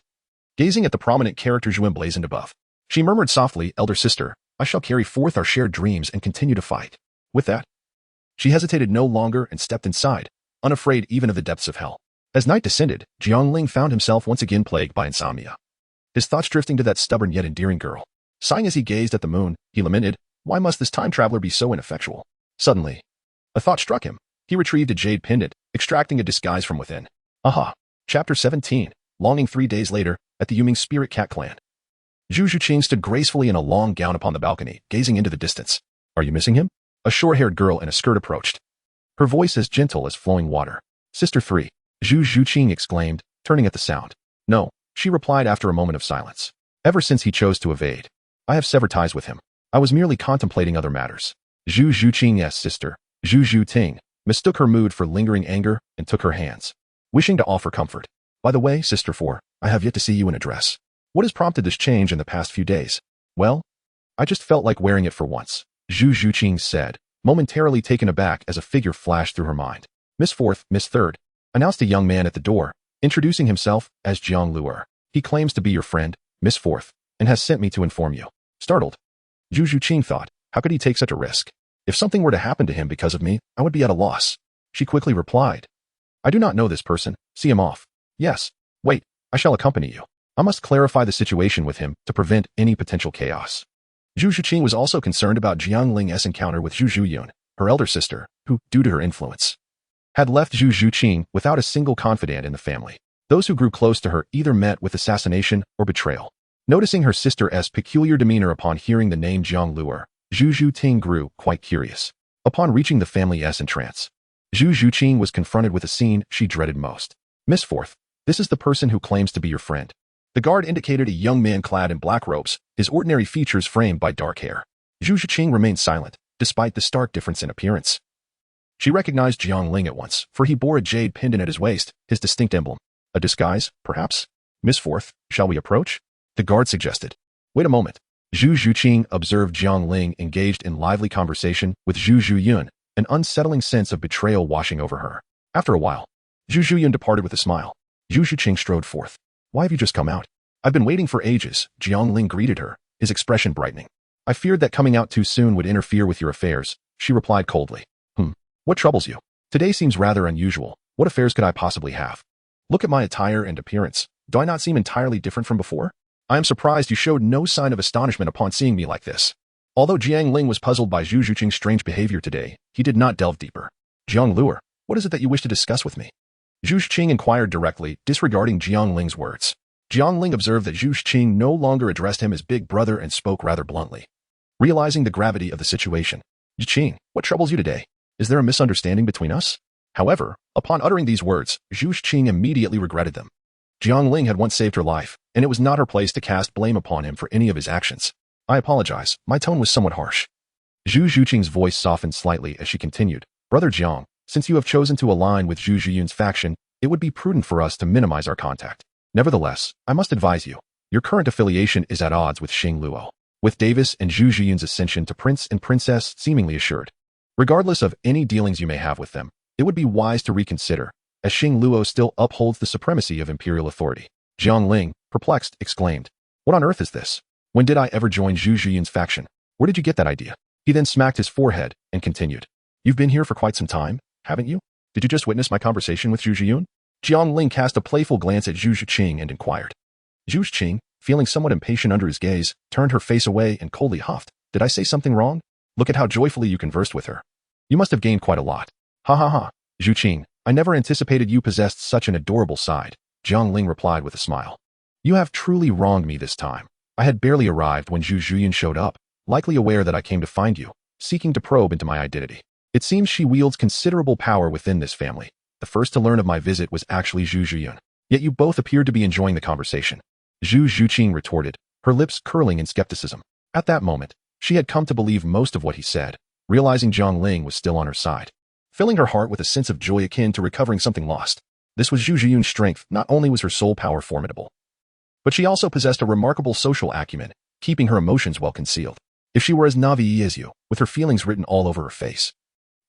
Gazing at the prominent characters emblazoned above, she murmured softly, Elder sister, I shall carry forth our shared dreams and continue to fight. With that, she hesitated no longer and stepped inside, unafraid even of the depths of hell. As night descended, Jiang Ling found himself once again plagued by insomnia, his thoughts drifting to that stubborn yet endearing girl. Sighing as he gazed at the moon, he lamented, why must this time traveler be so ineffectual? Suddenly, a thought struck him. He retrieved a jade pendant, extracting a disguise from within. Aha! Chapter 17. Longing 3 days later, at the Yuming Spirit Cat Clan. Zhu Zhuqing stood gracefully in a long gown upon the balcony, gazing into the distance. Are you missing him? A short-haired girl in a skirt approached, her voice as gentle as flowing water. Sister 3. Zhu Zhuqing exclaimed, turning at the sound. No, she replied after a moment of silence. Ever since he chose to evade, I have severed ties with him. I was merely contemplating other matters. Zhu Zhuqing's sister, Zhu Zhuting, mistook her mood for lingering anger and took her hands, wishing to offer comfort. By the way, Sister 4, I have yet to see you in a dress. What has prompted this change in the past few days? Well, I just felt like wearing it for once, Zhu Zhuqing said, momentarily taken aback as a figure flashed through her mind. Miss Fourth, Miss Third, announced a young man at the door, introducing himself as Jiang Ling. He claims to be your friend, Miss Fourth, and has sent me to inform you. Startled, Zhu Zhuqing thought, how could he take such a risk? If something were to happen to him because of me, I would be at a loss. She quickly replied, I do not know this person, see him off. Yes, wait, I shall accompany you. I must clarify the situation with him to prevent any potential chaos. Zhu Zhuqing was also concerned about Jiang Ling's encounter with Zhu Zhuyun, her elder sister, who, due to her influence, had left Zhu Zhuqing without a single confidant in the family. Those who grew close to her either met with assassination or betrayal. Noticing her sister's peculiar demeanor upon hearing the name Jiang Ling, Zhu Zhuting grew quite curious. Upon reaching the family's entrance, Zhu Zhuqing was confronted with a scene she dreaded most. Miss Fourth, this is the person who claims to be your friend. The guard indicated a young man clad in black robes, his ordinary features framed by dark hair. Zhu Zhuqing remained silent, despite the stark difference in appearance. She recognized Jiang Ling at once, for he bore a jade pendant at his waist, his distinct emblem. A disguise, perhaps? Miss Fourth, shall we approach? The guard suggested. Wait a moment. Zhu Zhuqing observed Jiang Ling engaged in lively conversation with Zhu Zhuyun, an unsettling sense of betrayal washing over her. After a while, Zhu Zhuyun departed with a smile. Zhu Zhuqing strode forth. Why have you just come out? I've been waiting for ages, Jiang Ling greeted her, his expression brightening. I feared that coming out too soon would interfere with your affairs, she replied coldly. What troubles you? Today seems rather unusual. What affairs could I possibly have? Look at my attire and appearance. Do I not seem entirely different from before? I am surprised you showed no sign of astonishment upon seeing me like this. Although Jiang Ling was puzzled by Zhu Zhuqing's strange behavior today, he did not delve deeper. Jiang Ling, what is it that you wish to discuss with me? Zhu Zhuqing inquired directly, disregarding Jiang Ling's words. Jiang Ling observed that Zhu Zhuqing no longer addressed him as big brother and spoke rather bluntly. Realizing the gravity of the situation, Zhuqing, what troubles you today? Is there a misunderstanding between us? However, upon uttering these words, Zhu Zhuqing immediately regretted them. Jiang Ling had once saved her life, and it was not her place to cast blame upon him for any of his actions. I apologize, my tone was somewhat harsh. Zhu Zhuqing's voice softened slightly as she continued. Brother Jiang, since you have chosen to align with Zhu Zhuyun's faction, it would be prudent for us to minimize our contact. Nevertheless, I must advise you, your current affiliation is at odds with Xingluo, with Davis and Zhu Zhuyun's ascension to prince and princess seemingly assured. Regardless of any dealings you may have with them, it would be wise to reconsider, as Xingluo still upholds the supremacy of imperial authority. Jiang Ling, perplexed, exclaimed, What on earth is this? When did I ever join Zhu Zhuyun's faction? Where did you get that idea? He then smacked his forehead and continued, You've been here for quite some time, haven't you? Did you just witness my conversation with Zhu Zhuyun? Jiang Ling cast a playful glance at Zhu Zhuqing and inquired. Zhu Zhuqing, feeling somewhat impatient under his gaze, turned her face away and coldly huffed. Did I say something wrong? Look at how joyfully you conversed with her. You must have gained quite a lot. Ha ha ha. Zhuqing, I never anticipated you possessed such an adorable side, Jiang Ling replied with a smile. You have truly wronged me this time. I had barely arrived when Zhu Zhuyun showed up, likely aware that I came to find you, seeking to probe into my identity. It seems she wields considerable power within this family. The first to learn of my visit was actually Zhu Zhuyun. Yet you both appeared to be enjoying the conversation. Zhu Zhuqing retorted, her lips curling in skepticism. At that moment, she had come to believe most of what he said, realizing Jiang Ling was still on her side, filling her heart with a sense of joy akin to recovering something lost. This was Zhu Zhuyun's strength. Not only was her soul power formidable, but she also possessed a remarkable social acumen, keeping her emotions well concealed. If she were as naive as you, with her feelings written all over her face,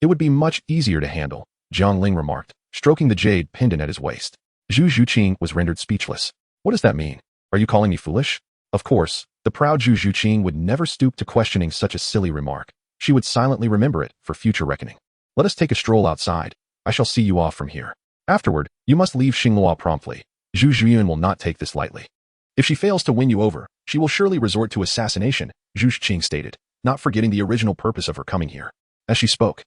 it would be much easier to handle, Jiang Ling remarked, stroking the jade pendant at his waist. Zhu Zhuqing was rendered speechless. What does that mean? Are you calling me foolish? Of course, the proud Zhu Zhuqing would never stoop to questioning such a silly remark. She would silently remember it for future reckoning. Let us take a stroll outside. I shall see you off from here. Afterward, you must leave Xingluo promptly. Zhu Zhuyun will not take this lightly. If she fails to win you over, she will surely resort to assassination, Zhu Zhuqing stated, not forgetting the original purpose of her coming here. As she spoke,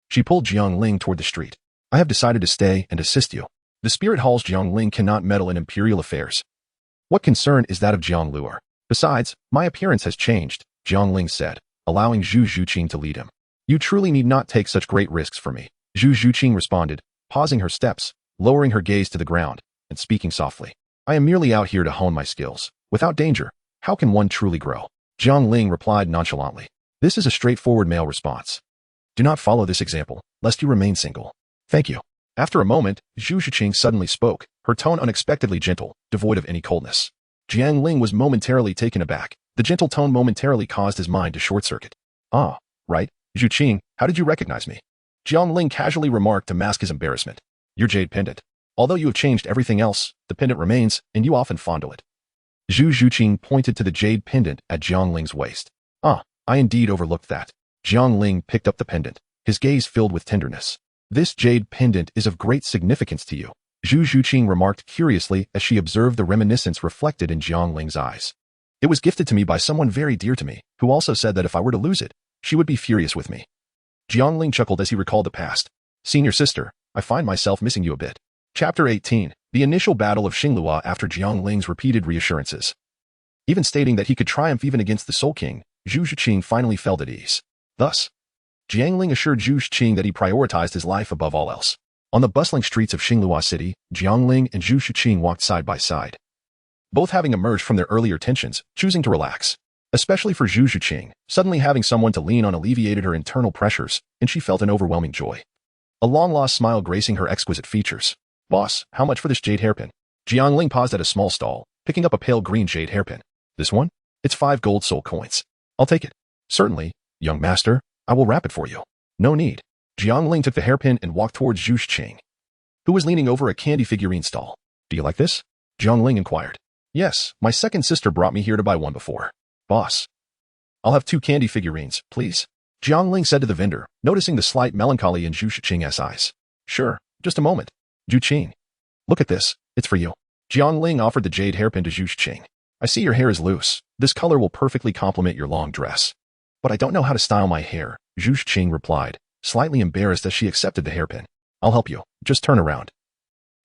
she pulled Jiang Ling toward the street. I have decided to stay and assist you. The spirit hall's Jiang Ling cannot meddle in imperial affairs. What concern is that of Jiang Ling? Besides, my appearance has changed, Jiang Ling said, allowing Zhu Zhuqing to lead him. You truly need not take such great risks for me, Zhu Zhuqing responded, pausing her steps, lowering her gaze to the ground and speaking softly. I am merely out here to hone my skills. Without danger, how can one truly grow? Jiang Ling replied nonchalantly. This is a straightforward male response. Do not follow this example, lest you remain single. Thank you. After a moment, Zhu Shiqing suddenly spoke, her tone unexpectedly gentle, devoid of any coldness. Jiang Ling was momentarily taken aback. The gentle tone momentarily caused his mind to short-circuit. Ah, right, Zhu Qing, how did you recognize me? Jiang Ling casually remarked to mask his embarrassment. Your jade pendant. Although you have changed everything else, the pendant remains, and you often fondle it. Zhu Zhuqing pointed to the jade pendant at Jiang Ling's waist. Ah, I indeed overlooked that. Jiang Ling picked up the pendant, his gaze filled with tenderness. This jade pendant is of great significance to you, Zhu Zhuqing remarked curiously as she observed the reminiscence reflected in Jiang Ling's eyes. It was gifted to me by someone very dear to me, who also said that if I were to lose it, she would be furious with me. Jiang Ling chuckled as he recalled the past. Senior sister, I find myself missing you a bit. Chapter 18, the initial battle of Xinglua after Jiang Ling's repeated reassurances. Even stating that he could triumph even against the Soul King, Zhu Zhuqing finally felt at ease. Thus, Jiang Ling assured Zhu Zhuqing that he prioritized his life above all else. On the bustling streets of Xinglua City, Jiang Ling and Zhu Zhuqing walked side by side, both having emerged from their earlier tensions, choosing to relax. Especially for Zhu Zhuqing, suddenly having someone to lean on alleviated her internal pressures, and she felt an overwhelming joy. A long-lost smile gracing her exquisite features. Boss, how much for this jade hairpin? Jiang Ling paused at a small stall, picking up a pale green jade hairpin. This one? It's 5 gold soul coins. I'll take it. Certainly, young master, I will wrap it for you. No need. Jiang Ling took the hairpin and walked towards Zhu Zhuqing, who was leaning over a candy figurine stall. Do you like this? Jiang Ling inquired. Yes, my second sister brought me here to buy one before. Boss. I'll have 2 candy figurines, please. Jiang Ling said to the vendor, noticing the slight melancholy in Zhu Zhuqing's eyes. Sure, just a moment. Zhu Qing. Look at this, it's for you. Jiang Ling offered the jade hairpin to Zhu Zhuqing. I see your hair is loose. This color will perfectly complement your long dress. But I don't know how to style my hair, Zhu Zhuqing replied, slightly embarrassed as she accepted the hairpin. I'll help you, just turn around.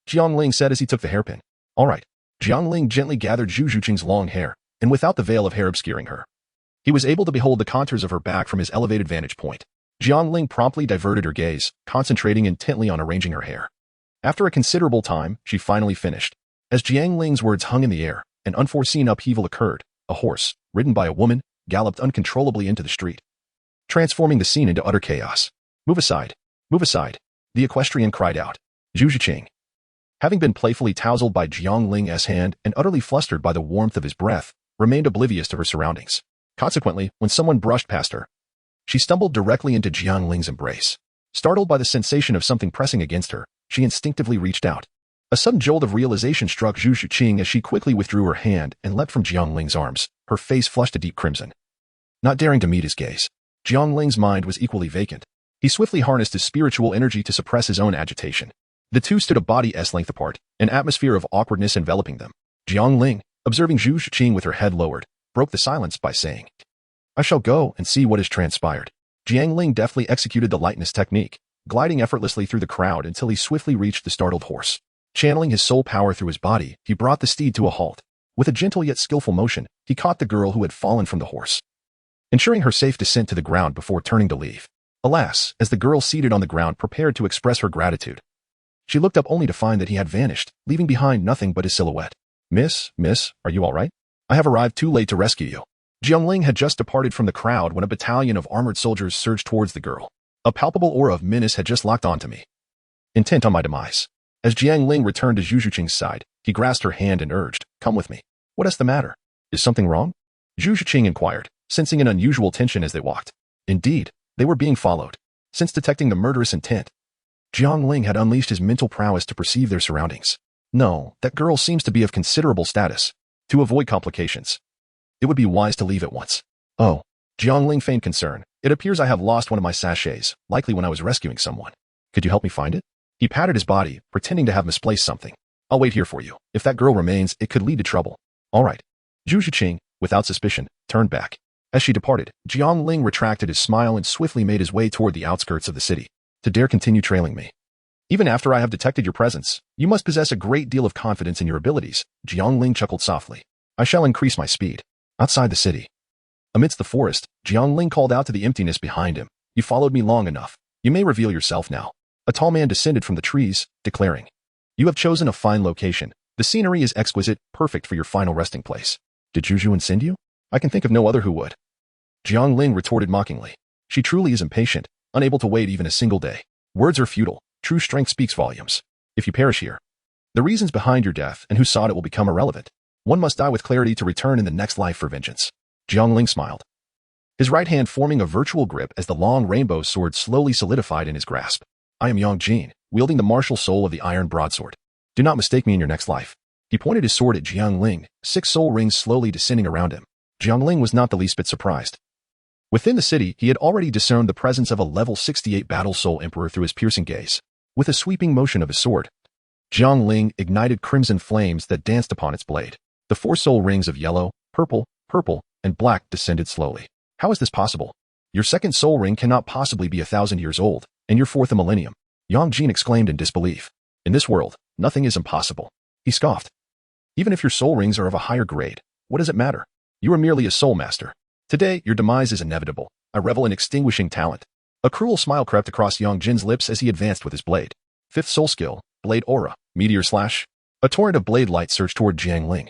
Jiang Ling said as he took the hairpin. All right. Jiang Ling gently gathered Zhu Zhuqing's long hair, and without the veil of hair obscuring her, he was able to behold the contours of her back from his elevated vantage point. Jiang Ling promptly diverted her gaze, concentrating intently on arranging her hair. After a considerable time, she finally finished. As Jiang Ling's words hung in the air, an unforeseen upheaval occurred. A horse, ridden by a woman, galloped uncontrollably into the street, transforming the scene into utter chaos. Move aside, the equestrian cried out. Zhu Zhuqing, having been playfully tousled by Jiang Ling's hand and utterly flustered by the warmth of his breath, remained oblivious to her surroundings. Consequently, when someone brushed past her, she stumbled directly into Jiang Ling's embrace. Startled by the sensation of something pressing against her, she instinctively reached out. A sudden jolt of realization struck Zhu Zhuqing as she quickly withdrew her hand and leapt from Jiang Ling's arms, her face flushed a deep crimson. Not daring to meet his gaze, Jiang Ling's mind was equally vacant. He swiftly harnessed his spiritual energy to suppress his own agitation. The two stood a body's length apart, an atmosphere of awkwardness enveloping them. Jiang Ling, observing Zhu Zhuqing with her head lowered, broke the silence by saying, I shall go and see what has transpired. Jiang Ling deftly executed the lightness technique, gliding effortlessly through the crowd until he swiftly reached the startled horse. Channeling his soul power through his body, he brought the steed to a halt. With a gentle yet skillful motion, he caught the girl who had fallen from the horse, ensuring her safe descent to the ground before turning to leave. Alas, as the girl seated on the ground prepared to express her gratitude, she looked up only to find that he had vanished, leaving behind nothing but his silhouette. Miss, are you all right? I have arrived too late to rescue you. Jiang Ling had just departed from the crowd when a battalion of armored soldiers surged towards the girl. A palpable aura of menace had just locked onto me, intent on my demise. As Jiang Ling returned to Zhu Zhuqing's side, he grasped her hand and urged, Come with me. What is the matter? Is something wrong? Zhu Zhuqing inquired, sensing an unusual tension as they walked. Indeed, they were being followed. Since detecting the murderous intent, Jiang Ling had unleashed his mental prowess to perceive their surroundings. No, that girl seems to be of considerable status. To avoid complications, it would be wise to leave at once. Oh, Jiang Ling feigned concern. It appears I have lost one of my sachets, likely when I was rescuing someone. Could you help me find it? He patted his body, pretending to have misplaced something. I'll wait here for you. If that girl remains, it could lead to trouble. All right. Zhu Zhuqing, without suspicion, turned back. As she departed, Jiang Ling retracted his smile and swiftly made his way toward the outskirts of the city. To dare continue trailing me, even after I have detected your presence, you must possess a great deal of confidence in your abilities. Jiang Ling chuckled softly. I shall increase my speed. Outside the city, amidst the forest, Jiang Ling called out to the emptiness behind him. You followed me long enough. You may reveal yourself now. A tall man descended from the trees, declaring, You have chosen a fine location. The scenery is exquisite, perfect for your final resting place. Did Juju send you? I can think of no other who would. Jiang Ling retorted mockingly. She truly is impatient, unable to wait even a single day. Words are futile. True strength speaks volumes. If you perish here, the reasons behind your death and who sought it will become irrelevant. One must die with clarity to return in the next life for vengeance. Jiang Ling smiled, his right hand forming a virtual grip as the long rainbow sword slowly solidified in his grasp. I am Yang Jin, wielding the martial soul of the iron broadsword. Do not mistake me in your next life. He pointed his sword at Jiang Ling, 6 soul rings slowly descending around him. Jiang Ling was not the least bit surprised. Within the city, he had already discerned the presence of a level 68 battle soul emperor through his piercing gaze. With a sweeping motion of his sword, Jiang Ling ignited crimson flames that danced upon its blade. The 4 soul rings of yellow, purple, and black descended slowly. How is this possible? Your second soul ring cannot possibly be 1,000 years old, and your fourth a millennium. Yang Jin exclaimed in disbelief. In this world, nothing is impossible. He scoffed. Even if your soul rings are of a higher grade, what does it matter? You are merely a soul master. Today, your demise is inevitable. I revel in extinguishing talent. A cruel smile crept across Yang Jin's lips as he advanced with his blade. 5th soul skill, blade aura, meteor slash. A torrent of blade light surged toward Jiang Ling.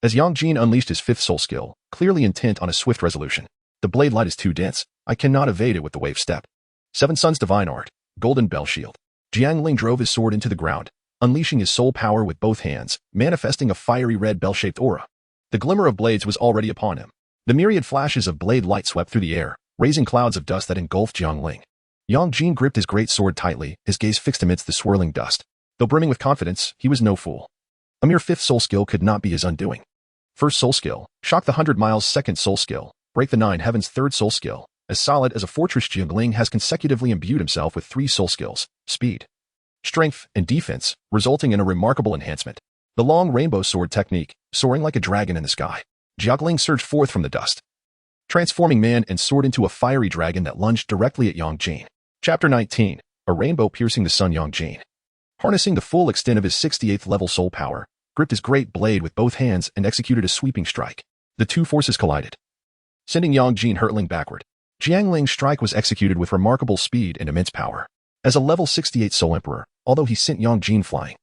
As Yang Jin unleashed his 5th soul skill, clearly intent on a swift resolution. The blade light is too dense. I cannot evade it with the wave step. 7 Suns Divine Art, Golden Bell Shield. Jiang Ling drove his sword into the ground, unleashing his soul power with both hands, manifesting a fiery red bell-shaped aura. The glimmer of blades was already upon him. The myriad flashes of blade light swept through the air, raising clouds of dust that engulfed Jiang Ling. Yang Jin gripped his great sword tightly, his gaze fixed amidst the swirling dust. Though brimming with confidence, he was no fool. A mere 5th soul skill could not be his undoing. 1st soul skill, shock the 100 miles. 2nd soul skill, break the 9 heavens. 3rd soul skill, as solid as a fortress. Jiang Ling has consecutively imbued himself with 3 soul skills, speed, strength, and defense, resulting in a remarkable enhancement. The long rainbow sword technique, soaring like a dragon in the sky. Jiang Ling surged forth from the dust, transforming man and sword into a fiery dragon that lunged directly at Yang Jin. Chapter 19, A Rainbow Piercing the Sun. Yang Jin, harnessing the full extent of his 68th level soul power, gripped his great blade with both hands and executed a sweeping strike. The two forces collided, sending Yang Jin hurtling backward. Jiang Ling's strike was executed with remarkable speed and immense power. As a level 68 Soul Emperor, although he sent Yang Jin flying,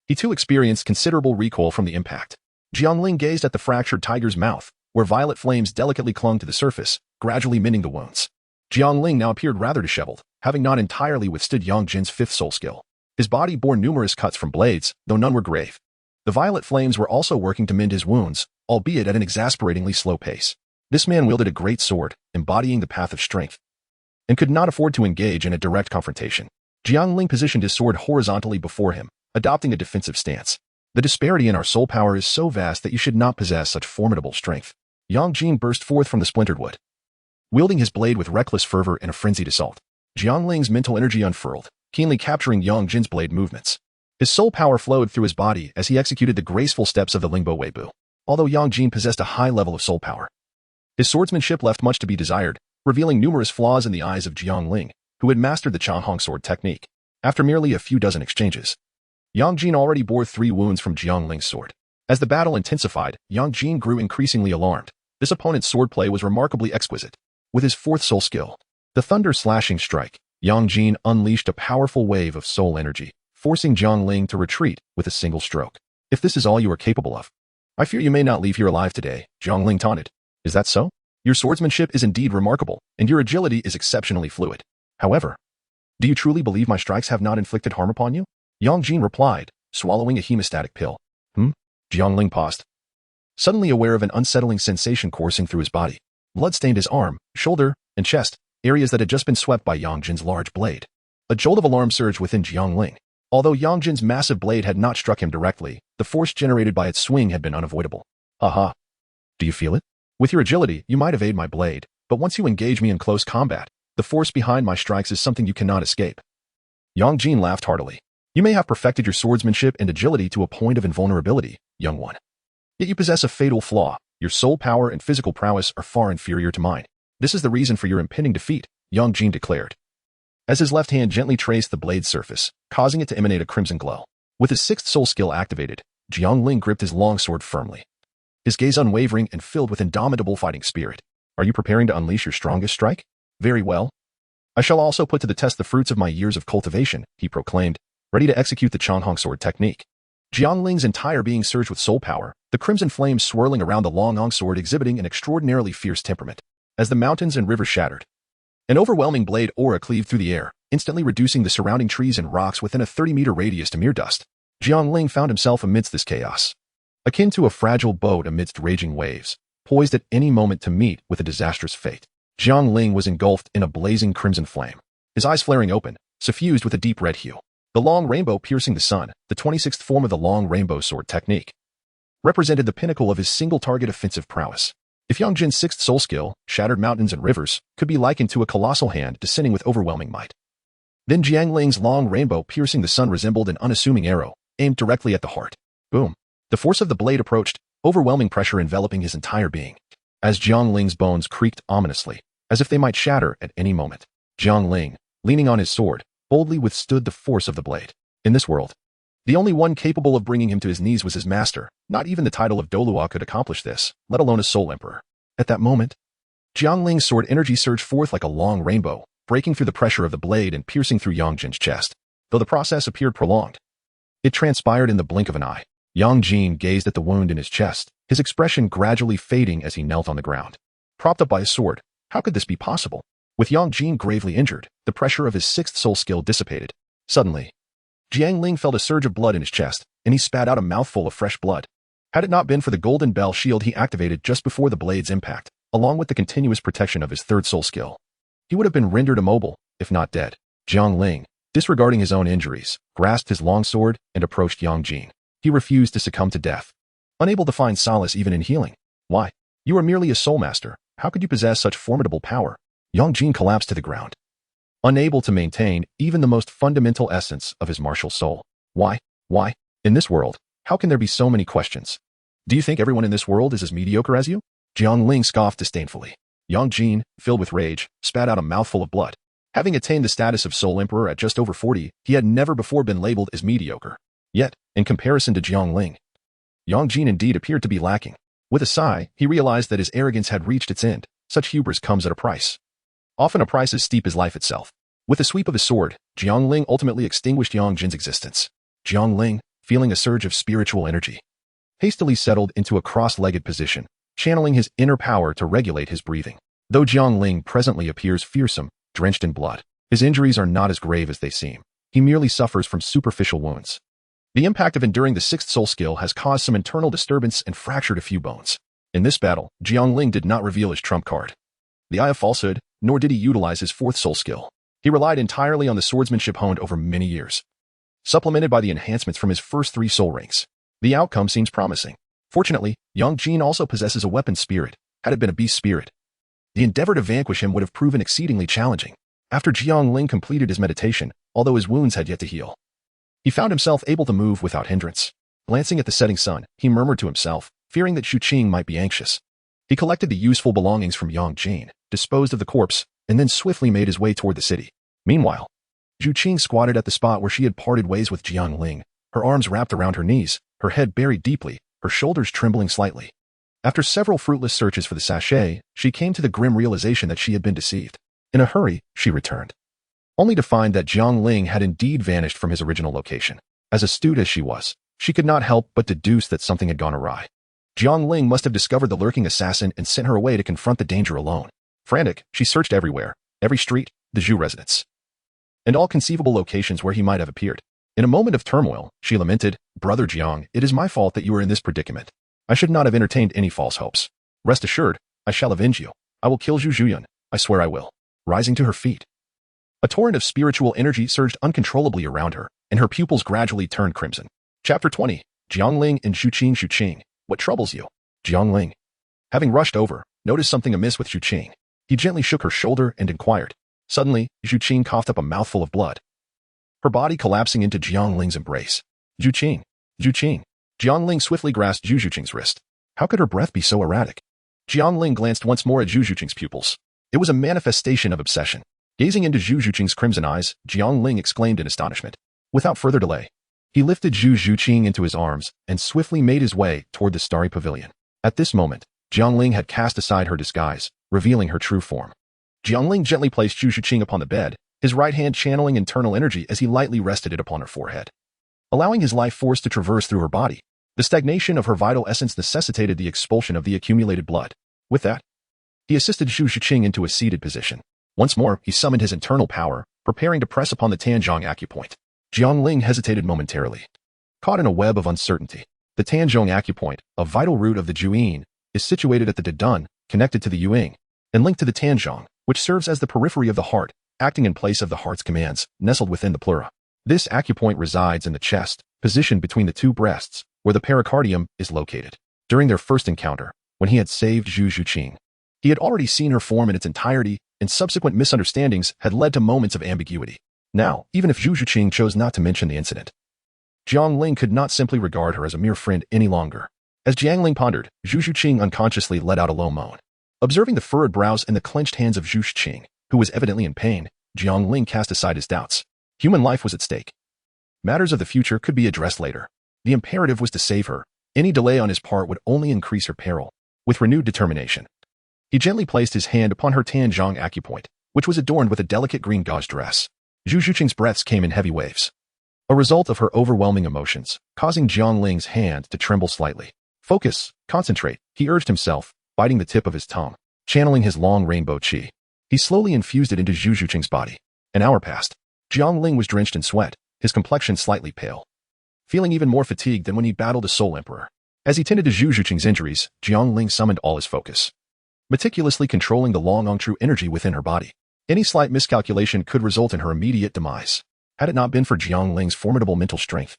he too experienced considerable recoil from the impact. Jiang Ling gazed at the fractured tiger's mouth, where violet flames delicately clung to the surface, gradually mending the wounds. Jiang Ling now appeared rather disheveled, having not entirely withstood Yang Jin's 5th soul skill. His body bore numerous cuts from blades, though none were grave. The violet flames were also working to mend his wounds, albeit at an exasperatingly slow pace. This man wielded a great sword, embodying the path of strength, and could not afford to engage in a direct confrontation. Jiang Ling positioned his sword horizontally before him, adopting a defensive stance. The disparity in our soul power is so vast that you should not possess such formidable strength. Yang Jin burst forth from the splintered wood, wielding his blade with reckless fervor in a frenzied assault. Jiang Ling's mental energy unfurled, keenly capturing Yang Jin's blade movements. His soul power flowed through his body as he executed the graceful steps of the Lingbo Weibu. Although Yang Jin possessed a high level of soul power, his swordsmanship left much to be desired, revealing numerous flaws in the eyes of Jiang Ling, who had mastered the Changhong sword technique. After merely a few dozen exchanges, Yang Jin already bore 3 wounds from Jiang Ling's sword. As the battle intensified, Yang Jin grew increasingly alarmed. This opponent's swordplay was remarkably exquisite. With his 4th soul skill, the thunder slashing strike, Yang Jin unleashed a powerful wave of soul energy, forcing Jiang Ling to retreat with a single stroke. If this is all you are capable of, I fear you may not leave here alive today, Jiang Ling taunted. Is that so? Your swordsmanship is indeed remarkable, and your agility is exceptionally fluid. However, do you truly believe my strikes have not inflicted harm upon you? Yang Jin replied, swallowing a hemostatic pill. Jiang Ling paused, suddenly aware of an unsettling sensation coursing through his body. Blood stained his arm, shoulder, and chest, areas that had just been swept by Yang Jin's large blade. A jolt of alarm surged within Jiang Ling. Although Yang Jin's massive blade had not struck him directly, the force generated by its swing had been unavoidable. Aha! Do you feel it? With your agility, you might evade my blade, but once you engage me in close combat, the force behind my strikes is something you cannot escape. Yang Jin laughed heartily. You may have perfected your swordsmanship and agility to a point of invulnerability, young one. Yet you possess a fatal flaw. Your soul power and physical prowess are far inferior to mine. This is the reason for your impending defeat, Yang Jin declared, as his left hand gently traced the blade's surface, causing it to emanate a crimson glow. With his 6th soul skill activated, Jiang Ling gripped his longsword firmly, his gaze unwavering and filled with indomitable fighting spirit. Are you preparing to unleash your strongest strike? Very well. I shall also put to the test the fruits of my years of cultivation, he proclaimed, ready to execute the Changhong sword technique. Jiang Ling's entire being surged with soul power, the crimson flames swirling around the long Ong sword exhibiting an extraordinarily fierce temperament. As the mountains and rivers shattered, an overwhelming blade aura cleaved through the air, instantly reducing the surrounding trees and rocks within a 30-meter radius to mere dust. Jiang Ling found himself amidst this chaos, akin to a fragile boat amidst raging waves, poised at any moment to meet with a disastrous fate. Jiang Ling was engulfed in a blazing crimson flame, his eyes flaring open, suffused with a deep red hue. The long rainbow piercing the sun, the 26th form of the long rainbow sword technique, represented the pinnacle of his single-target offensive prowess. If Yang Jin's sixth soul skill, shattered mountains and rivers, could be likened to a colossal hand descending with overwhelming might, then Jiang Ling's long rainbow piercing the sun resembled an unassuming arrow, aimed directly at the heart. Boom! The force of the blade approached, overwhelming pressure enveloping his entire being. As Jiang Ling's bones creaked ominously, as if they might shatter at any moment, Jiang Ling, leaning on his sword, boldly withstood the force of the blade. In this world, the only one capable of bringing him to his knees was his master. Not even the title of Douluo could accomplish this, let alone a soul emperor. At that moment, Jiang Ling's sword energy surged forth like a long rainbow, breaking through the pressure of the blade and piercing through Yang Jin's chest. Though the process appeared prolonged, it transpired in the blink of an eye. Yang Jin gazed at the wound in his chest, his expression gradually fading as he knelt on the ground. Propped up by his sword, how could this be possible? With Yang Jin gravely injured, the pressure of his sixth soul skill dissipated. Suddenly, Jiang Ling felt a surge of blood in his chest, and he spat out a mouthful of fresh blood. Had it not been for the golden bell shield he activated just before the blade's impact, along with the continuous protection of his third soul skill, he would have been rendered immobile, if not dead. Jiang Ling, disregarding his own injuries, grasped his long sword and approached Yang Jin. He refused to succumb to death, unable to find solace even in healing. Why? You are merely a soul master. How could you possess such formidable power? Yang Jin collapsed to the ground, unable to maintain even the most fundamental essence of his martial soul. Why? Why? In this world, how can there be so many questions? Do you think everyone in this world is as mediocre as you? Jiang Ling scoffed disdainfully. Yang Jin, filled with rage, spat out a mouthful of blood. Having attained the status of Soul Emperor at just over 40, he had never before been labeled as mediocre. Yet, in comparison to Jiang Ling, Yang Jin indeed appeared to be lacking. With a sigh, he realized that his arrogance had reached its end. Such hubris comes at a price. Often a price as steep as life itself. With a sweep of his sword, Jiang Ling ultimately extinguished Yang Jin's existence. Jiang Ling, feeling a surge of spiritual energy, hastily settled into a cross-legged position, channeling his inner power to regulate his breathing. Though Jiang Ling presently appears fearsome, drenched in blood, his injuries are not as grave as they seem. He merely suffers from superficial wounds. The impact of enduring the sixth soul skill has caused some internal disturbance and fractured a few bones. In this battle, Jiang Ling did not reveal his trump card, the Eye of Falsehood, nor did he utilize his fourth soul skill. He relied entirely on the swordsmanship honed over many years, supplemented by the enhancements from his first 3 soul ranks. The outcome seems promising. Fortunately, Yang Jin also possesses a weapon spirit. Had it been a beast spirit, the endeavor to vanquish him would have proven exceedingly challenging. After Jiang Ling completed his meditation, although his wounds had yet to heal, he found himself able to move without hindrance. Glancing at the setting sun, he murmured to himself, fearing that Xu Qing might be anxious. He collected the useful belongings from Yang Jin, disposed of the corpse, and then swiftly made his way toward the city. Meanwhile, Xu Qing squatted at the spot where she had parted ways with Jiang Ling, her arms wrapped around her knees, her head buried deeply, her shoulders trembling slightly. After several fruitless searches for the sachet, she came to the grim realization that she had been deceived. In a hurry, she returned, only to find that Jiang Ling had indeed vanished from his original location. As astute as she was, she could not help but deduce that something had gone awry. Jiang Ling must have discovered the lurking assassin and sent her away to confront the danger alone. Frantic, she searched everywhere, every street, the Zhu residence, and all conceivable locations where he might have appeared. In a moment of turmoil, she lamented, "Brother Jiang, it is my fault that you are in this predicament. I should not have entertained any false hopes. Rest assured, I shall avenge you. I will kill Zhu Zhuyan. I swear I will." Rising to her feet, a torrent of spiritual energy surged uncontrollably around her, and her pupils gradually turned crimson. Chapter 20. Jiang Ling and Xu Qing. Xu Qing, what troubles you? Jiang Ling, having rushed over, noticed something amiss with Xu Qing. He gently shook her shoulder and inquired. Suddenly, Xu Qing coughed up a mouthful of blood, her body collapsing into Jiang Ling's embrace. Xu Qing. Xu Qing. Jiang Ling swiftly grasped Xu Qing's wrist. How could her breath be so erratic? Jiang Ling glanced once more at Xu Qing's pupils. It was a manifestation of obsession. Gazing into Xu Qing's crimson eyes, Jiang Ling exclaimed in astonishment. Without further delay, he lifted Xu Qing into his arms and swiftly made his way toward the starry pavilion. At this moment, Jiang Ling had cast aside her disguise, revealing her true form. Jiang Ling gently placed Xu Qing upon the bed his right hand channeling internal energy as he lightly rested it upon her forehead, allowing his life force to traverse through her body. The stagnation of her vital essence necessitated the expulsion of the accumulated blood. With that, he assisted Zhu Zhiqing into a seated position. Once more, he summoned his internal power, preparing to press upon the Tanzhong acupoint. Jiang Ling hesitated momentarily, caught in a web of uncertainty. The Tanzhong acupoint, a vital root of the Juyin, is situated at the Dedun, connected to the Yuing, and linked to the Tanzhong, which serves as the periphery of the heart, acting in place of the heart's commands, nestled within the pleura. This acupoint resides in the chest, positioned between the two breasts, where the pericardium is located. During their first encounter, when he had saved Zhu Zhiqing, he had already seen her form in its entirety, and subsequent misunderstandings had led to moments of ambiguity. Now, even if Zhu Zhiqing chose not to mention the incident, Jiang Ling could not simply regard her as a mere friend any longer. As Jiang Ling pondered, Zhu Zhiqing unconsciously let out a low moan. Observing the furrowed brows and the clenched hands of Zhu Zhiqing, who was evidently in pain, Jiang Ling cast aside his doubts. Human life was at stake. Matters of the future could be addressed later. The imperative was to save her. Any delay on his part would only increase her peril. With renewed determination, he gently placed his hand upon her Tanzhong acupoint, which was adorned with a delicate green gauze dress. Zhu Zhiqing's breaths came in heavy waves, a result of her overwhelming emotions, causing Jiang Ling's hand to tremble slightly. Focus, concentrate, he urged himself, biting the tip of his tongue. Channeling his long rainbow qi, he slowly infused it into Zhu Zhiqing's body. An hour passed. Jiang Ling was drenched in sweat, his complexion slightly pale, feeling even more fatigued than when he battled a Soul Emperor. As he tended to Zhu Zhiqing's injuries, Jiang Ling summoned all his focus, meticulously controlling the long true energy within her body. Any slight miscalculation could result in her immediate demise. Had it not been for Jiang Ling's formidable mental strength,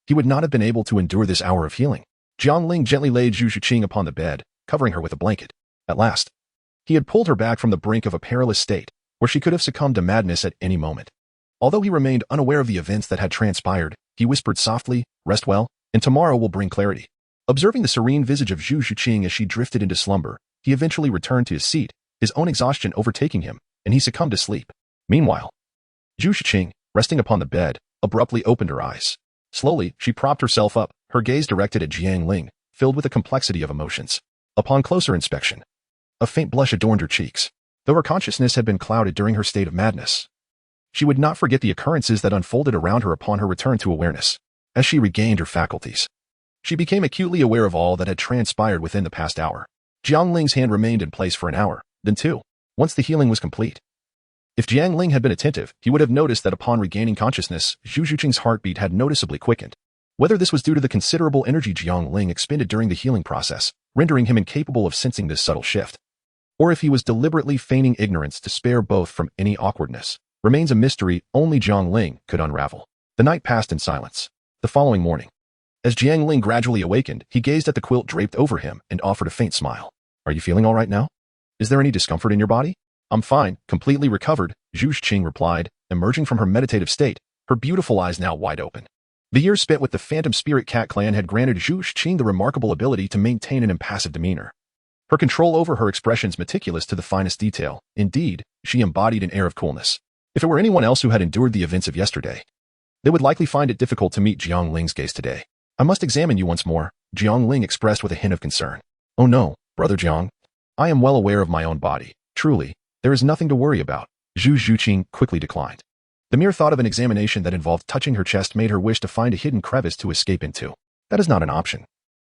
he would not have been able to endure this hour of healing. Jiang Ling gently laid Zhu Zhiqing upon the bed, covering her with a blanket. At last, he had pulled her back from the brink of a perilous state, where she could have succumbed to madness at any moment. Although he remained unaware of the events that had transpired, he whispered softly, "Rest well, and tomorrow will bring clarity." Observing the serene visage of Zhu Zhiqing as she drifted into slumber, he eventually returned to his seat, his own exhaustion overtaking him, and he succumbed to sleep. Meanwhile, Zhu Zhiqing, resting upon the bed, abruptly opened her eyes. Slowly, she propped herself up, her gaze directed at Jiang Ling, filled with a complexity of emotions. Upon closer inspection, a faint blush adorned her cheeks. Though her consciousness had been clouded during her state of madness, she would not forget the occurrences that unfolded around her upon her return to awareness. As she regained her faculties, she became acutely aware of all that had transpired within the past hour. Jiang Ling's hand remained in place for an hour, then two, once the healing was complete. If Jiang Ling had been attentive, he would have noticed that upon regaining consciousness, Zhu Zhiqing's heartbeat had noticeably quickened. Whether this was due to the considerable energy Jiang Ling expended during the healing process, rendering him incapable of sensing this subtle shift, or if he was deliberately feigning ignorance to spare both from any awkwardness, remains a mystery only Jiang Ling could unravel. The night passed in silence. The following morning, as Jiang Ling gradually awakened, he gazed at the quilt draped over him and offered a faint smile. "Are you feeling all right now? Is there any discomfort in your body?" "I'm fine, completely recovered," Zhu Zhiqing replied, emerging from her meditative state, her beautiful eyes now wide open. The years spent with the Phantom Spirit Cat clan had granted Zhu Zhiqing the remarkable ability to maintain an impassive demeanor. Her control over her expressions meticulous to the finest detail. Indeed, she embodied an air of coolness. If it were anyone else who had endured the events of yesterday, they would likely find it difficult to meet Jiang Ling's gaze today. "I must examine you once more," Jiang Ling expressed with a hint of concern. "Oh no, brother Jiang. I am well aware of my own body. Truly, there is nothing to worry about," Zhu Zhiqing quickly declined. The mere thought of an examination that involved touching her chest made her wish to find a hidden crevice to escape into. "That is not an option.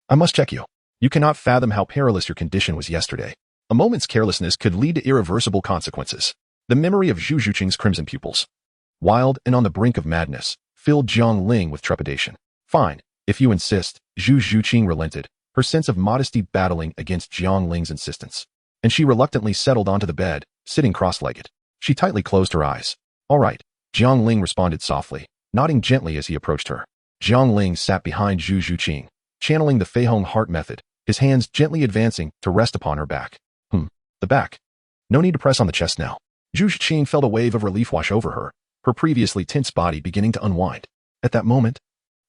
I must check you. You cannot fathom how perilous your condition was yesterday. A moment's carelessness could lead to irreversible consequences." The memory of Zhu Zhiqing's crimson pupils, wild and on the brink of madness, filled Jiang Ling with trepidation. "Fine, if you insist," Zhu Zhiqing relented, her sense of modesty battling against Jiang Ling's insistence, and she reluctantly settled onto the bed, sitting cross-legged. She tightly closed her eyes. "All right," Jiang Ling responded softly, nodding gently as he approached her. Jiang Ling sat behind Zhu Zhiqing, channeling the Fei Hong heart method, his hands gently advancing to rest upon her back. The back. No need to press on the chest now." Zhu Zhiqing felt a wave of relief wash over her, her previously tense body beginning to unwind. At that moment,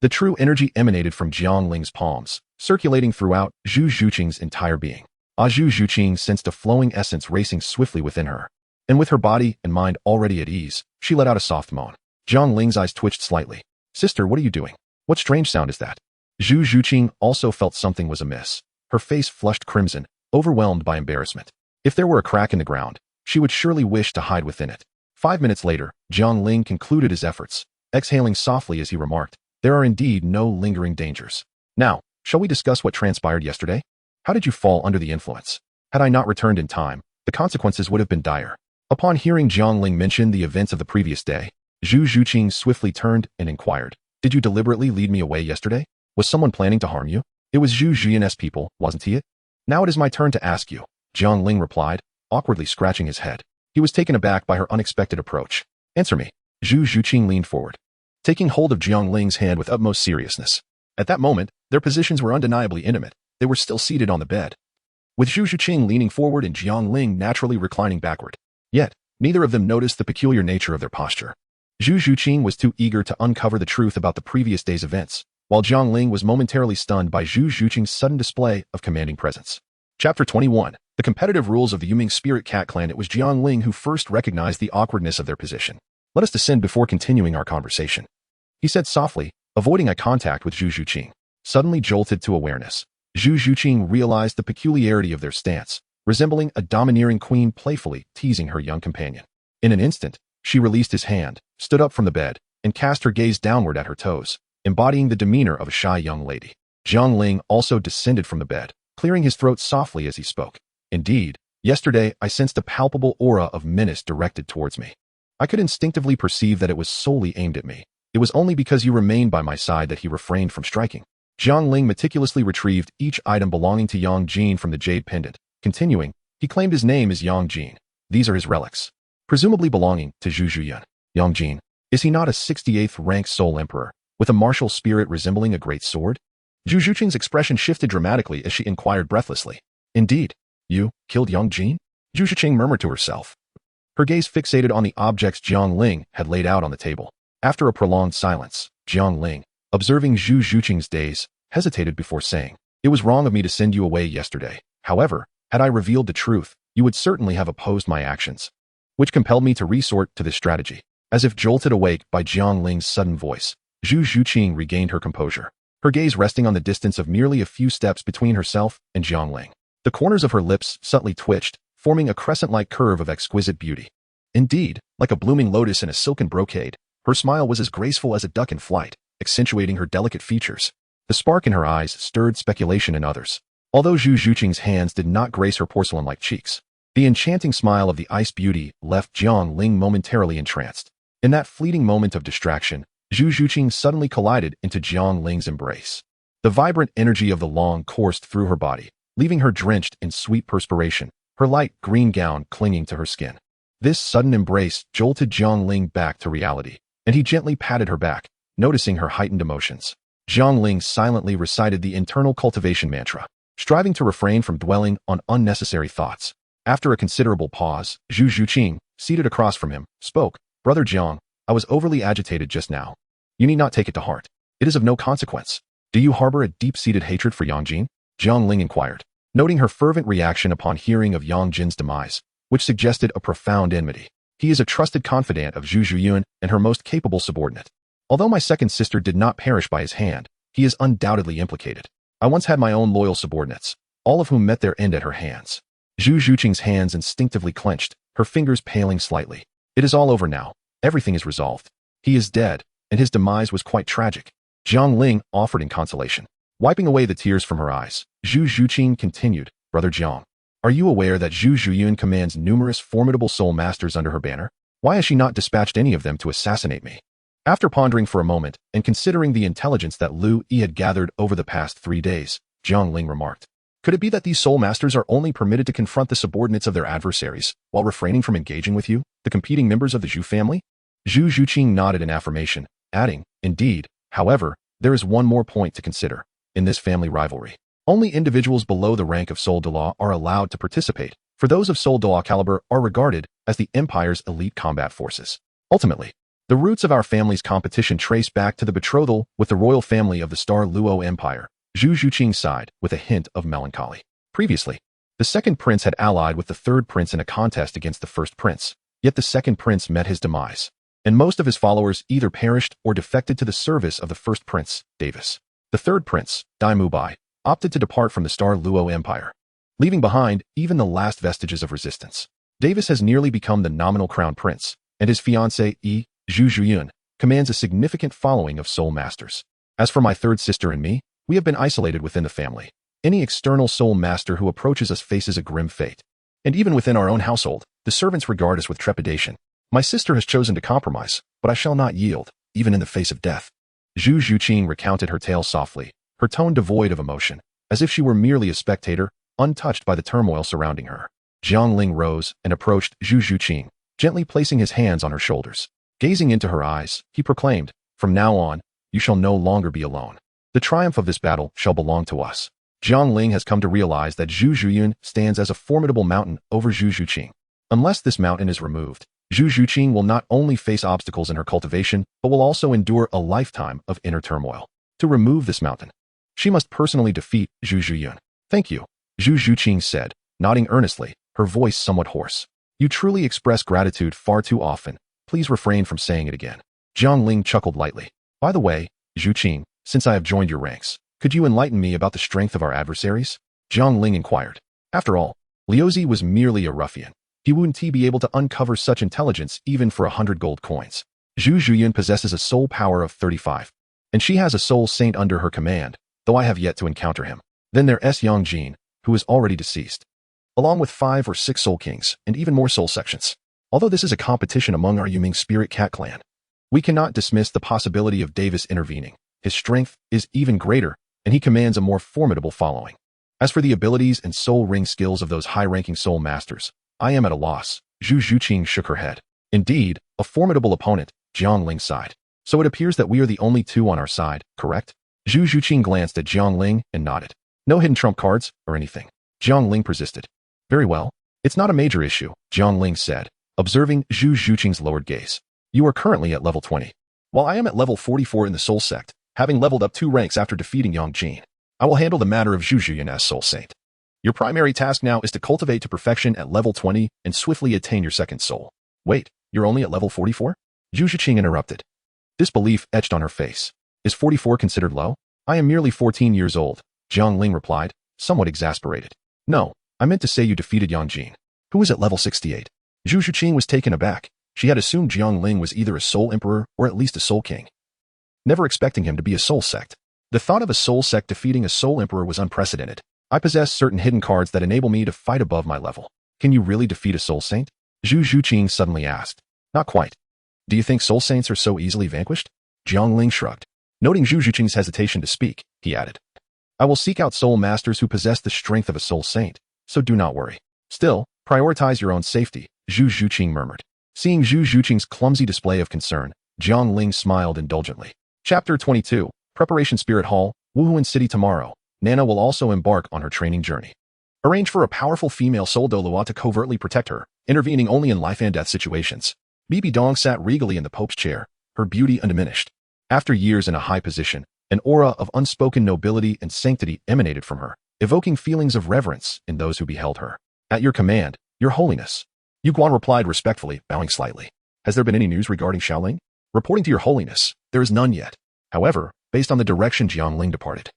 the true energy emanated from Jiang Ling's palms, circulating throughout Zhu Zhiqing's entire being. Zhu Zhiqing sensed a flowing essence racing swiftly within her, and with her body and mind already at ease, she let out a soft moan. Jiang Ling's eyes twitched slightly. "Sister, what are you doing? What strange sound is that?" Zhu Zhiqing also felt something was amiss. Her face flushed crimson, overwhelmed by embarrassment. If there were a crack in the ground, she would surely wish to hide within it. 5 minutes later, Jiang Ling concluded his efforts, exhaling softly as he remarked, "There are indeed no lingering dangers. Now, shall we discuss what transpired yesterday? How did you fall under the influence? Had I not returned in time, the consequences would have been dire." Upon hearing Jiang Ling mention the events of the previous day, Zhu Zhuqing swiftly turned and inquired, "Did you deliberately lead me away yesterday? Was someone planning to harm you? It was Zhu Zhuyan's people, wasn't he? Now it is my turn to ask you," Jiang Ling replied, awkwardly scratching his head. He was taken aback by her unexpected approach. "Answer me." Zhu Zhuqing leaned forward, taking hold of Jiang Ling's hand with utmost seriousness. At that moment, their positions were undeniably intimate. They were still seated on the bed, with Zhu Zhuqing leaning forward and Jiang Ling naturally reclining backward. Yet, neither of them noticed the peculiar nature of their posture. Zhu Zhuqing was too eager to uncover the truth about the previous day's events, while Jiang Ling was momentarily stunned by Zhu Zhuqing's sudden display of commanding presence. Chapter 21. The competitive rules of the Yuming Spirit Cat Clan. It was Jiang Ling who first recognized the awkwardness of their position. "Let us descend before continuing our conversation," he said softly, avoiding eye contact with Zhu Zhuqing. Suddenly jolted to awareness, Zhu Zhuqing realized the peculiarity of their stance, resembling a domineering queen playfully teasing her young companion. In an instant, she released his hand, stood up from the bed, and cast her gaze downward at her toes, embodying the demeanor of a shy young lady. Jiang Ling also descended from the bed, clearing his throat softly as he spoke. "Indeed, yesterday I sensed a palpable aura of menace directed towards me. I could instinctively perceive that it was solely aimed at me. It was only because you remained by my side that he refrained from striking." Jiang Ling meticulously retrieved each item belonging to Yang Jin from the jade pendant. Continuing, he claimed his name as Yang Jin. "These are his relics, presumably belonging to Zhu Zhuyan. Yang Jin, is he not a 68th rank soul emperor, with a martial spirit resembling a great sword?" Zhu Zhuqing's expression shifted dramatically as she inquired breathlessly. "Indeed, you killed Yang Jin?" Zhu Zhuqing murmured to herself, her gaze fixated on the objects Jiang Ling had laid out on the table. After a prolonged silence, Jiang Ling, observing Zhu Zhuqing's daze, hesitated before saying, "It was wrong of me to send you away yesterday. However, had I revealed the truth, you would certainly have opposed my actions, which compelled me to resort to this strategy." As if jolted awake by Jiang Ling's sudden voice, Zhu Zhuqing regained her composure, her gaze resting on the distance of merely a few steps between herself and Jiang Ling. The corners of her lips subtly twitched, forming a crescent-like curve of exquisite beauty. Indeed, like a blooming lotus in a silken brocade, her smile was as graceful as a duck in flight, accentuating her delicate features. The spark in her eyes stirred speculation in others. Although Zhu Zhuqing's hands did not grace her porcelain-like cheeks, the enchanting smile of the ice beauty left Jiang Ling momentarily entranced. In that fleeting moment of distraction, Zhu Zhuqing suddenly collided into Jiang Ling's embrace. The vibrant energy of the long coursed through her body, leaving her drenched in sweet perspiration, her light green gown clinging to her skin. This sudden embrace jolted Jiang Ling back to reality, and he gently patted her back, noticing her heightened emotions. Jiang Ling silently recited the internal cultivation mantra, striving to refrain from dwelling on unnecessary thoughts. After a considerable pause, Zhu Zhuqing, seated across from him, spoke, "Brother Jiang, I was overly agitated just now. You need not take it to heart. It is of no consequence. Do you harbor a deep-seated hatred for Yang Jin?" Jiang Ling inquired, noting her fervent reaction upon hearing of Yang Jin's demise, which suggested a profound enmity. "He is a trusted confidant of Zhu Zhuyuan and her most capable subordinate. Although my second sister did not perish by his hand, he is undoubtedly implicated. I once had my own loyal subordinates, all of whom met their end at her hands." Zhu Zhuqing's hands instinctively clenched, her fingers paling slightly. "It is all over now. Everything is resolved. He is dead, and his demise was quite tragic." Jiang Ling offered in consolation. Wiping away the tears from her eyes, Zhu Zhuqing continued, "Brother Jiang, are you aware that Zhu Zhuyuan commands numerous formidable soul masters under her banner? Why has she not dispatched any of them to assassinate me?" After pondering for a moment and considering the intelligence that Lu Yi had gathered over the past 3 days, Jiang Ling remarked, "Could it be that these soul masters are only permitted to confront the subordinates of their adversaries, while refraining from engaging with you, the competing members of the Zhu family?" Zhu Zhuqing nodded in affirmation, adding, "Indeed. However, there is one more point to consider. In this family rivalry, only individuals below the rank of Soul Douluo are allowed to participate, for those of Soul Douluo caliber are regarded as the Empire's elite combat forces. Ultimately, the roots of our family's competition trace back to the betrothal with the royal family of the Star Luo Empire." Zhu Zhuqing sighed, with a hint of melancholy. Previously, the second prince had allied with the third prince in a contest against the first prince, yet the second prince met his demise, and most of his followers either perished or defected to the service of the first prince, Davis. The third prince, Dai Mubai, opted to depart from the Star Luo Empire, leaving behind even the last vestiges of resistance. Davis has nearly become the nominal crown prince, and his fiancée, Zhu Zhuyun, commands a significant following of soul masters. As for my third sister and me, we have been isolated within the family. Any external soul master who approaches us faces a grim fate. And even within our own household, the servants regard us with trepidation. My sister has chosen to compromise, but I shall not yield, even in the face of death. Zhu Zhuqing recounted her tale softly, her tone devoid of emotion, as if she were merely a spectator, untouched by the turmoil surrounding her. Jiang Ling rose and approached Zhu Zhuqing, gently placing his hands on her shoulders. Gazing into her eyes, he proclaimed, "From now on, you shall no longer be alone. The triumph of this battle shall belong to us." Jiang Ling has come to realize that Zhu Zhuyun stands as a formidable mountain over Zhu Zhuqing. Unless this mountain is removed, Zhu Zhuqing will not only face obstacles in her cultivation, but will also endure a lifetime of inner turmoil. To remove this mountain, she must personally defeat Zhu Zhuyun. "Thank you," Zhu Zhuqing said, nodding earnestly, her voice somewhat hoarse. "You truly express gratitude far too often. Please refrain from saying it again." Jiang Ling chuckled lightly. "By the way, Zhuqing, since I have joined your ranks, could you enlighten me about the strength of our adversaries?" Jiang Ling inquired. After all, Liuzi was merely a ruffian. He wouldn't be able to uncover such intelligence even for 100 gold coins. Zhu Zhuyun possesses a soul power of 35, and she has a soul saint under her command, though I have yet to encounter him. Then there's Yang Jin, who is already deceased, along with 5 or 6 soul kings and even more soul sections. Although this is a competition among our Yuming spirit cat clan, we cannot dismiss the possibility of Davis intervening. His strength is even greater, and he commands a more formidable following. As for the abilities and soul ring skills of those high-ranking soul masters, I am at a loss. Zhu Zhuqing shook her head. Indeed, a formidable opponent, Jiang Ling sighed. So it appears that we are the only two on our side, correct? Zhu Zhuqing glanced at Jiang Ling and nodded. No hidden trump cards or anything. Jiang Ling persisted. Very well. It's not a major issue, Jiang Ling said, observing Zhu Zhuqing's lowered gaze. You are currently at level 20. While I am at level 44 in the soul sect, having leveled up 2 ranks after defeating Yang Jin, I will handle the matter of Zhu Zhuyun as soul saint. Your primary task now is to cultivate to perfection at level 20 and swiftly attain your second soul. Wait, you're only at level 44? Zhu Zhuqing interrupted. Disbelief etched on her face. Is 44 considered low? I am merely 14 years old, Jiang Ling replied, somewhat exasperated. No, I meant to say you defeated Yang Jin, who is at level 68. Zhu Zhuqing was taken aback. She had assumed Jiang Ling was either a soul emperor or at least a soul king, never expecting him to be a soul sect. The thought of a soul sect defeating a soul emperor was unprecedented. I possess certain hidden cards that enable me to fight above my level. Can you really defeat a soul saint? Zhu Zhuqing suddenly asked. Not quite. Do you think soul saints are so easily vanquished? Jiang Ling shrugged. Noting Zhu Zhuqing's hesitation to speak, he added. I will seek out soul masters who possess the strength of a soul saint, so do not worry. Still, prioritize your own safety, Zhu Zhuqing murmured. Seeing Zhu Zhuqing's clumsy display of concern, Jiang Ling smiled indulgently. Chapter 22, Preparation Spirit Hall, Wuhuan City tomorrow. Nana will also embark on her training journey. Arrange for a powerful female soul Douluo to covertly protect her, intervening only in life and death situations. Bibi Dong sat regally in the Pope's chair, her beauty undiminished. After years in a high position, an aura of unspoken nobility and sanctity emanated from her, evoking feelings of reverence in those who beheld her. At your command, your holiness. Yu Guan replied respectfully, bowing slightly. Has there been any news regarding Xiaoling? Reporting to your holiness, there is none yet. However, based on the direction Jiang Ling departed,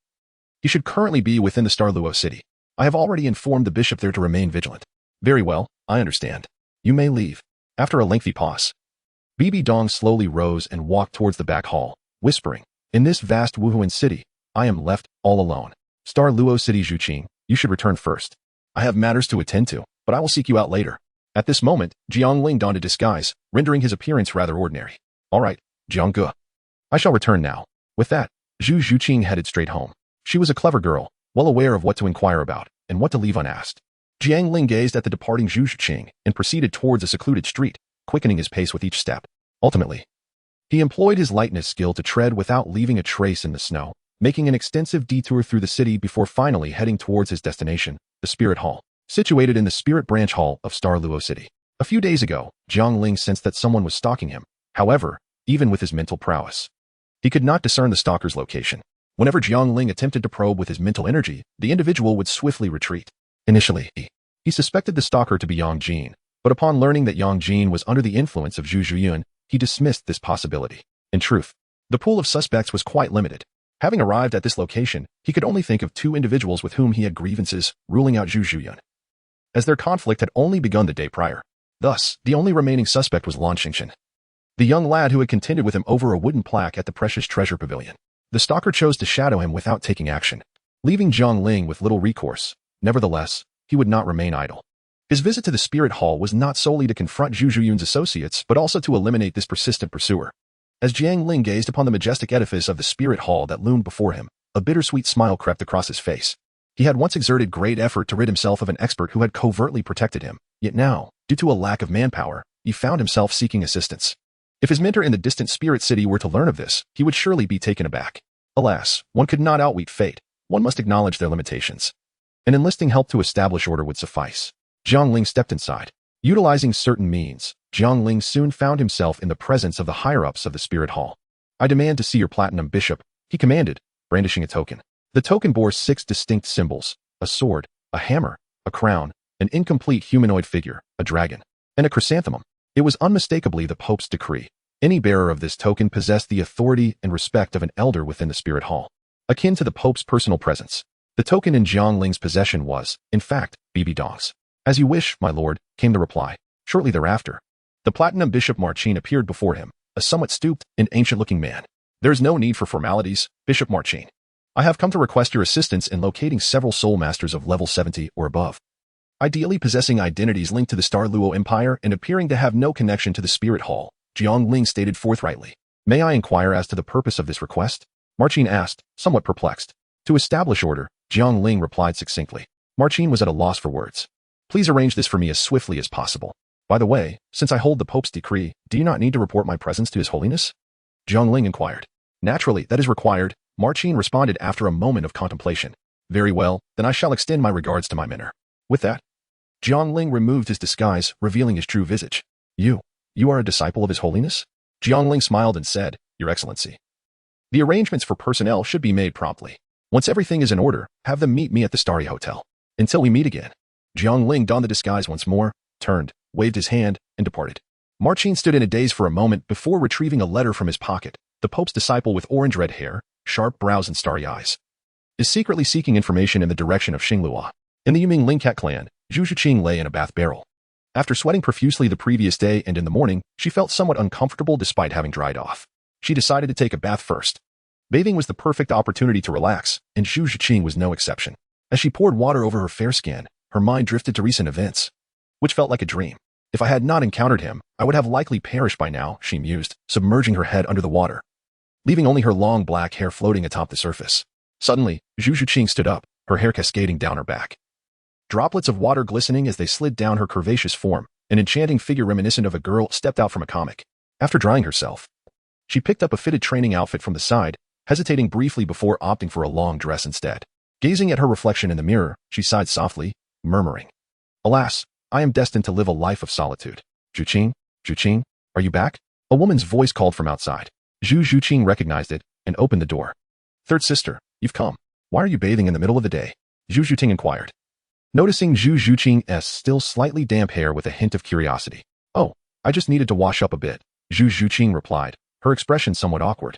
he should currently be within the Douluo city. I have already informed the bishop there to remain vigilant. Very well, I understand. You may leave. After a lengthy pause, Bibi Dong slowly rose and walked towards the back hall, whispering, in this vast Wuhuan city, I am left all alone. Douluo City Zhuqing, you should return first. I have matters to attend to, but I will seek you out later. At this moment, Jiang Ling donned a disguise, rendering his appearance rather ordinary. All right, Jiang Ge. I shall return now. With that, Zhu Zhuqing headed straight home. She was a clever girl, well aware of what to inquire about and what to leave unasked. Jiang Ling gazed at the departing Zhu Zhuqing and proceeded towards a secluded street, quickening his pace with each step. Ultimately, he employed his lightness skill to tread without leaving a trace in the snow, making an extensive detour through the city before finally heading towards his destination, the Spirit Hall, situated in the Spirit Branch Hall of Douluo City. A few days ago, Jiang Ling sensed that someone was stalking him. However, even with his mental prowess, he could not discern the stalker's location. Whenever Jiang Ling attempted to probe with his mental energy, the individual would swiftly retreat. Initially, he suspected the stalker to be Yang Jin, but upon learning that Yang Jin was under the influence of Zhu Zhuyun, he dismissed this possibility. In truth, the pool of suspects was quite limited. Having arrived at this location, he could only think of 2 individuals with whom he had grievances, ruling out Zhu Zhuyun, as their conflict had only begun the day prior. Thus, the only remaining suspect was Lan Xingxian, the young lad who had contended with him over a wooden plaque at the precious treasure pavilion. The stalker chose to shadow him without taking action, leaving Jiang Ling with little recourse. Nevertheless, he would not remain idle. His visit to the spirit hall was not solely to confront Zhu Zhuyun's associates, but also to eliminate this persistent pursuer. As Jiang Ling gazed upon the majestic edifice of the spirit hall that loomed before him, a bittersweet smile crept across his face. He had once exerted great effort to rid himself of an expert who had covertly protected him, yet now, due to a lack of manpower, he found himself seeking assistance. If his mentor in the distant spirit city were to learn of this, he would surely be taken aback. Alas, one could not outwit fate. One must acknowledge their limitations. An enlisting help to establish order would suffice. Jiang Ling stepped inside. Utilizing certain means, Jiang Ling soon found himself in the presence of the higher-ups of the spirit hall. "I demand to see your platinum bishop," he commanded, brandishing a token. The token bore 6 distinct symbols: a sword, a hammer, a crown, an incomplete humanoid figure, a dragon, and a chrysanthemum. It was unmistakably the Pope's decree. Any bearer of this token possessed the authority and respect of an elder within the spirit hall, akin to the Pope's personal presence. The token in Jiang Ling's possession was, in fact, BB Dong's. "As you wish, my lord," came the reply. Shortly thereafter, the platinum bishop Marcin appeared before him, a somewhat stooped and ancient-looking man. "There is no need for formalities, Bishop Marcin. I have come to request your assistance in locating several soul masters of level 70 or above, ideally possessing identities linked to the Douluo Empire and appearing to have no connection to the spirit hall," Jiang Ling stated forthrightly. "May I inquire as to the purpose of this request?" Marcin asked, somewhat perplexed. "To establish order," Jiang Ling replied succinctly. Marcin was at a loss for words. "Please arrange this for me as swiftly as possible. By the way, since I hold the Pope's decree, do you not need to report my presence to His Holiness?" Jiang Ling inquired. "Naturally, that is required," Marcin responded after a moment of contemplation. "Very well, then I shall extend my regards to my mentor." With that, Jiang Ling removed his disguise, revealing his true visage. You are a disciple of His Holiness?" Jiang Ling smiled and said, "Your Excellency. The arrangements for personnel should be made promptly. Once everything is in order, have them meet me at the Starry Hotel. Until we meet again." Jiang Ling donned the disguise once more, turned, waved his hand, and departed. Marcin stood in a daze for a moment before retrieving a letter from his pocket. The Pope's disciple with orange-red hair, sharp brows and starry eyes, is secretly seeking information in the direction of Xinglua. In the Yuming Lingcat clan, Zhu Zhuqing lay in a bath barrel. After sweating profusely the previous day and in the morning, she felt somewhat uncomfortable despite having dried off. She decided to take a bath first. Bathing was the perfect opportunity to relax, and Zhu Zhuqing was no exception. As she poured water over her fair skin, her mind drifted to recent events, which felt like a dream. "If I had not encountered him, I would have likely perished by now," she mused, submerging her head under the water, leaving only her long black hair floating atop the surface. Suddenly, Zhu Zhuqing stood up, her hair cascading down her back. Droplets of water glistening as they slid down her curvaceous form, an enchanting figure reminiscent of a girl stepped out from a comic. After drying herself, she picked up a fitted training outfit from the side, hesitating briefly before opting for a long dress instead. Gazing at her reflection in the mirror, she sighed softly, murmuring, "Alas, I am destined to live a life of solitude." Zhuqing, are you back?" A woman's voice called from outside. Zhu Zhuqing recognized it and opened the door. "Third sister, you've come. Why are you bathing in the middle of the day?" Zhu Zhuqing inquired, noticing Zhu Zhuqing's still slightly damp hair with a hint of curiosity. "Oh, I just needed to wash up a bit," Zhu Zhuqing replied, her expression somewhat awkward.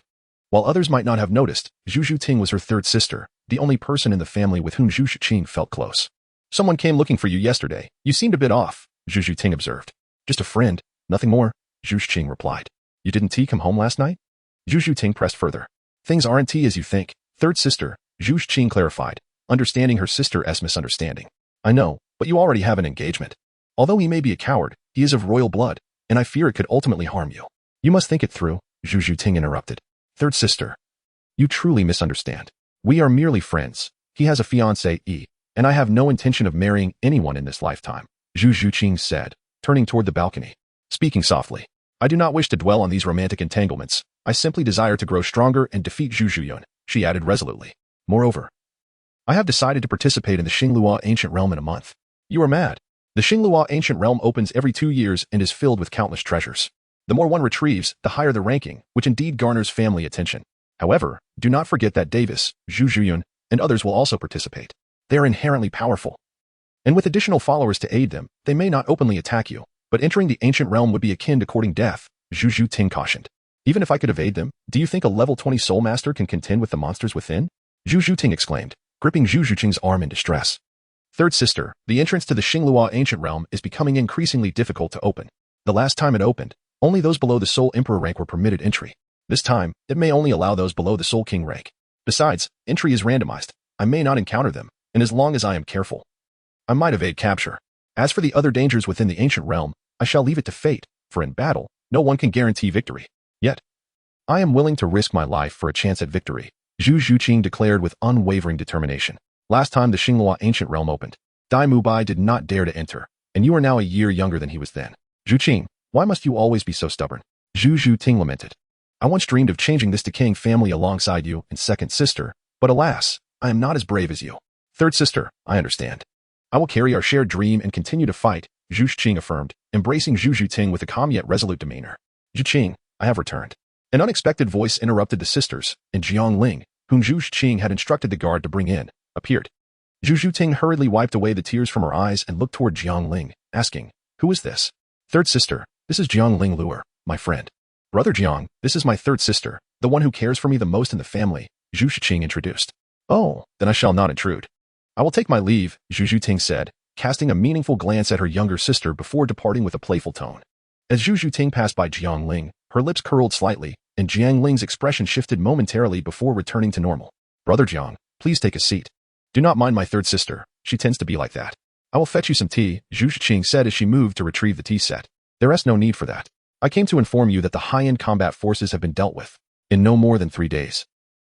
While others might not have noticed, Zhu Zhuqing was her third sister, the only person in the family with whom Zhu Zhuqing felt close. "Someone came looking for you yesterday. You seemed a bit off," Zhu Zhuqing observed. "Just a friend, nothing more," Zhu Zhuqing replied. "You didn't tea come home last night?" Zhu Zhuqing pressed further. "Things aren't tea as you think, third sister," Zhu Zhuqing clarified, understanding her sister's misunderstanding. "I know, but you already have an engagement. Although he may be a coward, he is of royal blood, and I fear it could ultimately harm you. You must think it through," Zhu Zhuqing interrupted. "Third sister, you truly misunderstand. We are merely friends. He has a fiancée, and I have no intention of marrying anyone in this lifetime," Zhu Zhuqing said, turning toward the balcony. Speaking softly, "I do not wish to dwell on these romantic entanglements. I simply desire to grow stronger and defeat Zhu Zhuyun," she added resolutely. "Moreover, I have decided to participate in the Xinglua Ancient Realm in a month." "You are mad. The Xinglua Ancient Realm opens every 2 years and is filled with countless treasures. The more one retrieves, the higher the ranking, which indeed garners family attention. However, do not forget that Davis, Zhu Zhuyun, and others will also participate. They are inherently powerful, and with additional followers to aid them, they may not openly attack you, but entering the ancient realm would be akin to courting death," Zhu Zhuting cautioned. "Even if I could evade them, do you think a level 20 soul master can contend with the monsters within?" Zhu Zhuting exclaimed, gripping Zhu Zhuting's arm in distress. Third sister, the entrance to the Xingluo ancient realm is becoming increasingly difficult to open. The last time it opened, only those below the Soul Emperor rank were permitted entry. This time, it may only allow those below the Soul King rank. Besides, entry is randomized. I may not encounter them, and as long as I am careful, I might evade capture. As for the other dangers within the ancient realm, I shall leave it to fate, for in battle, no one can guarantee victory. Yet, I am willing to risk my life for a chance at victory, Zhu Zhuqing declared with unwavering determination. Last time the Xingluo ancient realm opened, Dai Mubai did not dare to enter, and you are now a year younger than he was then. Zhuqing, why must you always be so stubborn? Zhu Zhuting lamented. I once dreamed of changing this decaying family alongside you and second sister, but alas, I am not as brave as you. Third sister, I understand. I will carry our shared dream and continue to fight, Zhu Zhuqing affirmed, embracing Zhu Zhuting with a calm yet resolute demeanor. Zhuqing, I have returned. An unexpected voice interrupted the sisters, and Jiang Ling, whom Zhu Zhuqing had instructed the guard to bring in, appeared. Zhu Zhuting hurriedly wiped away the tears from her eyes and looked toward Jiang Ling, asking, Who is this? Third sister, this is Jiang Ling Luer, my friend. Brother Jiang, this is my third sister, the one who cares for me the most in the family, Zhu Zhuqing introduced. Oh, then I shall not intrude. I will take my leave, Zhu Zhuting said, casting a meaningful glance at her younger sister before departing with a playful tone. As Zhu Zhuting passed by Jiang Ling, her lips curled slightly, and Jiang Ling's expression shifted momentarily before returning to normal. Brother Jiang, please take a seat. Do not mind my third sister, she tends to be like that. I will fetch you some tea, Zhu Zhuqing said as she moved to retrieve the tea set. There is no need for that. I came to inform you that the high-end combat forces have been dealt with in no more than 3 days.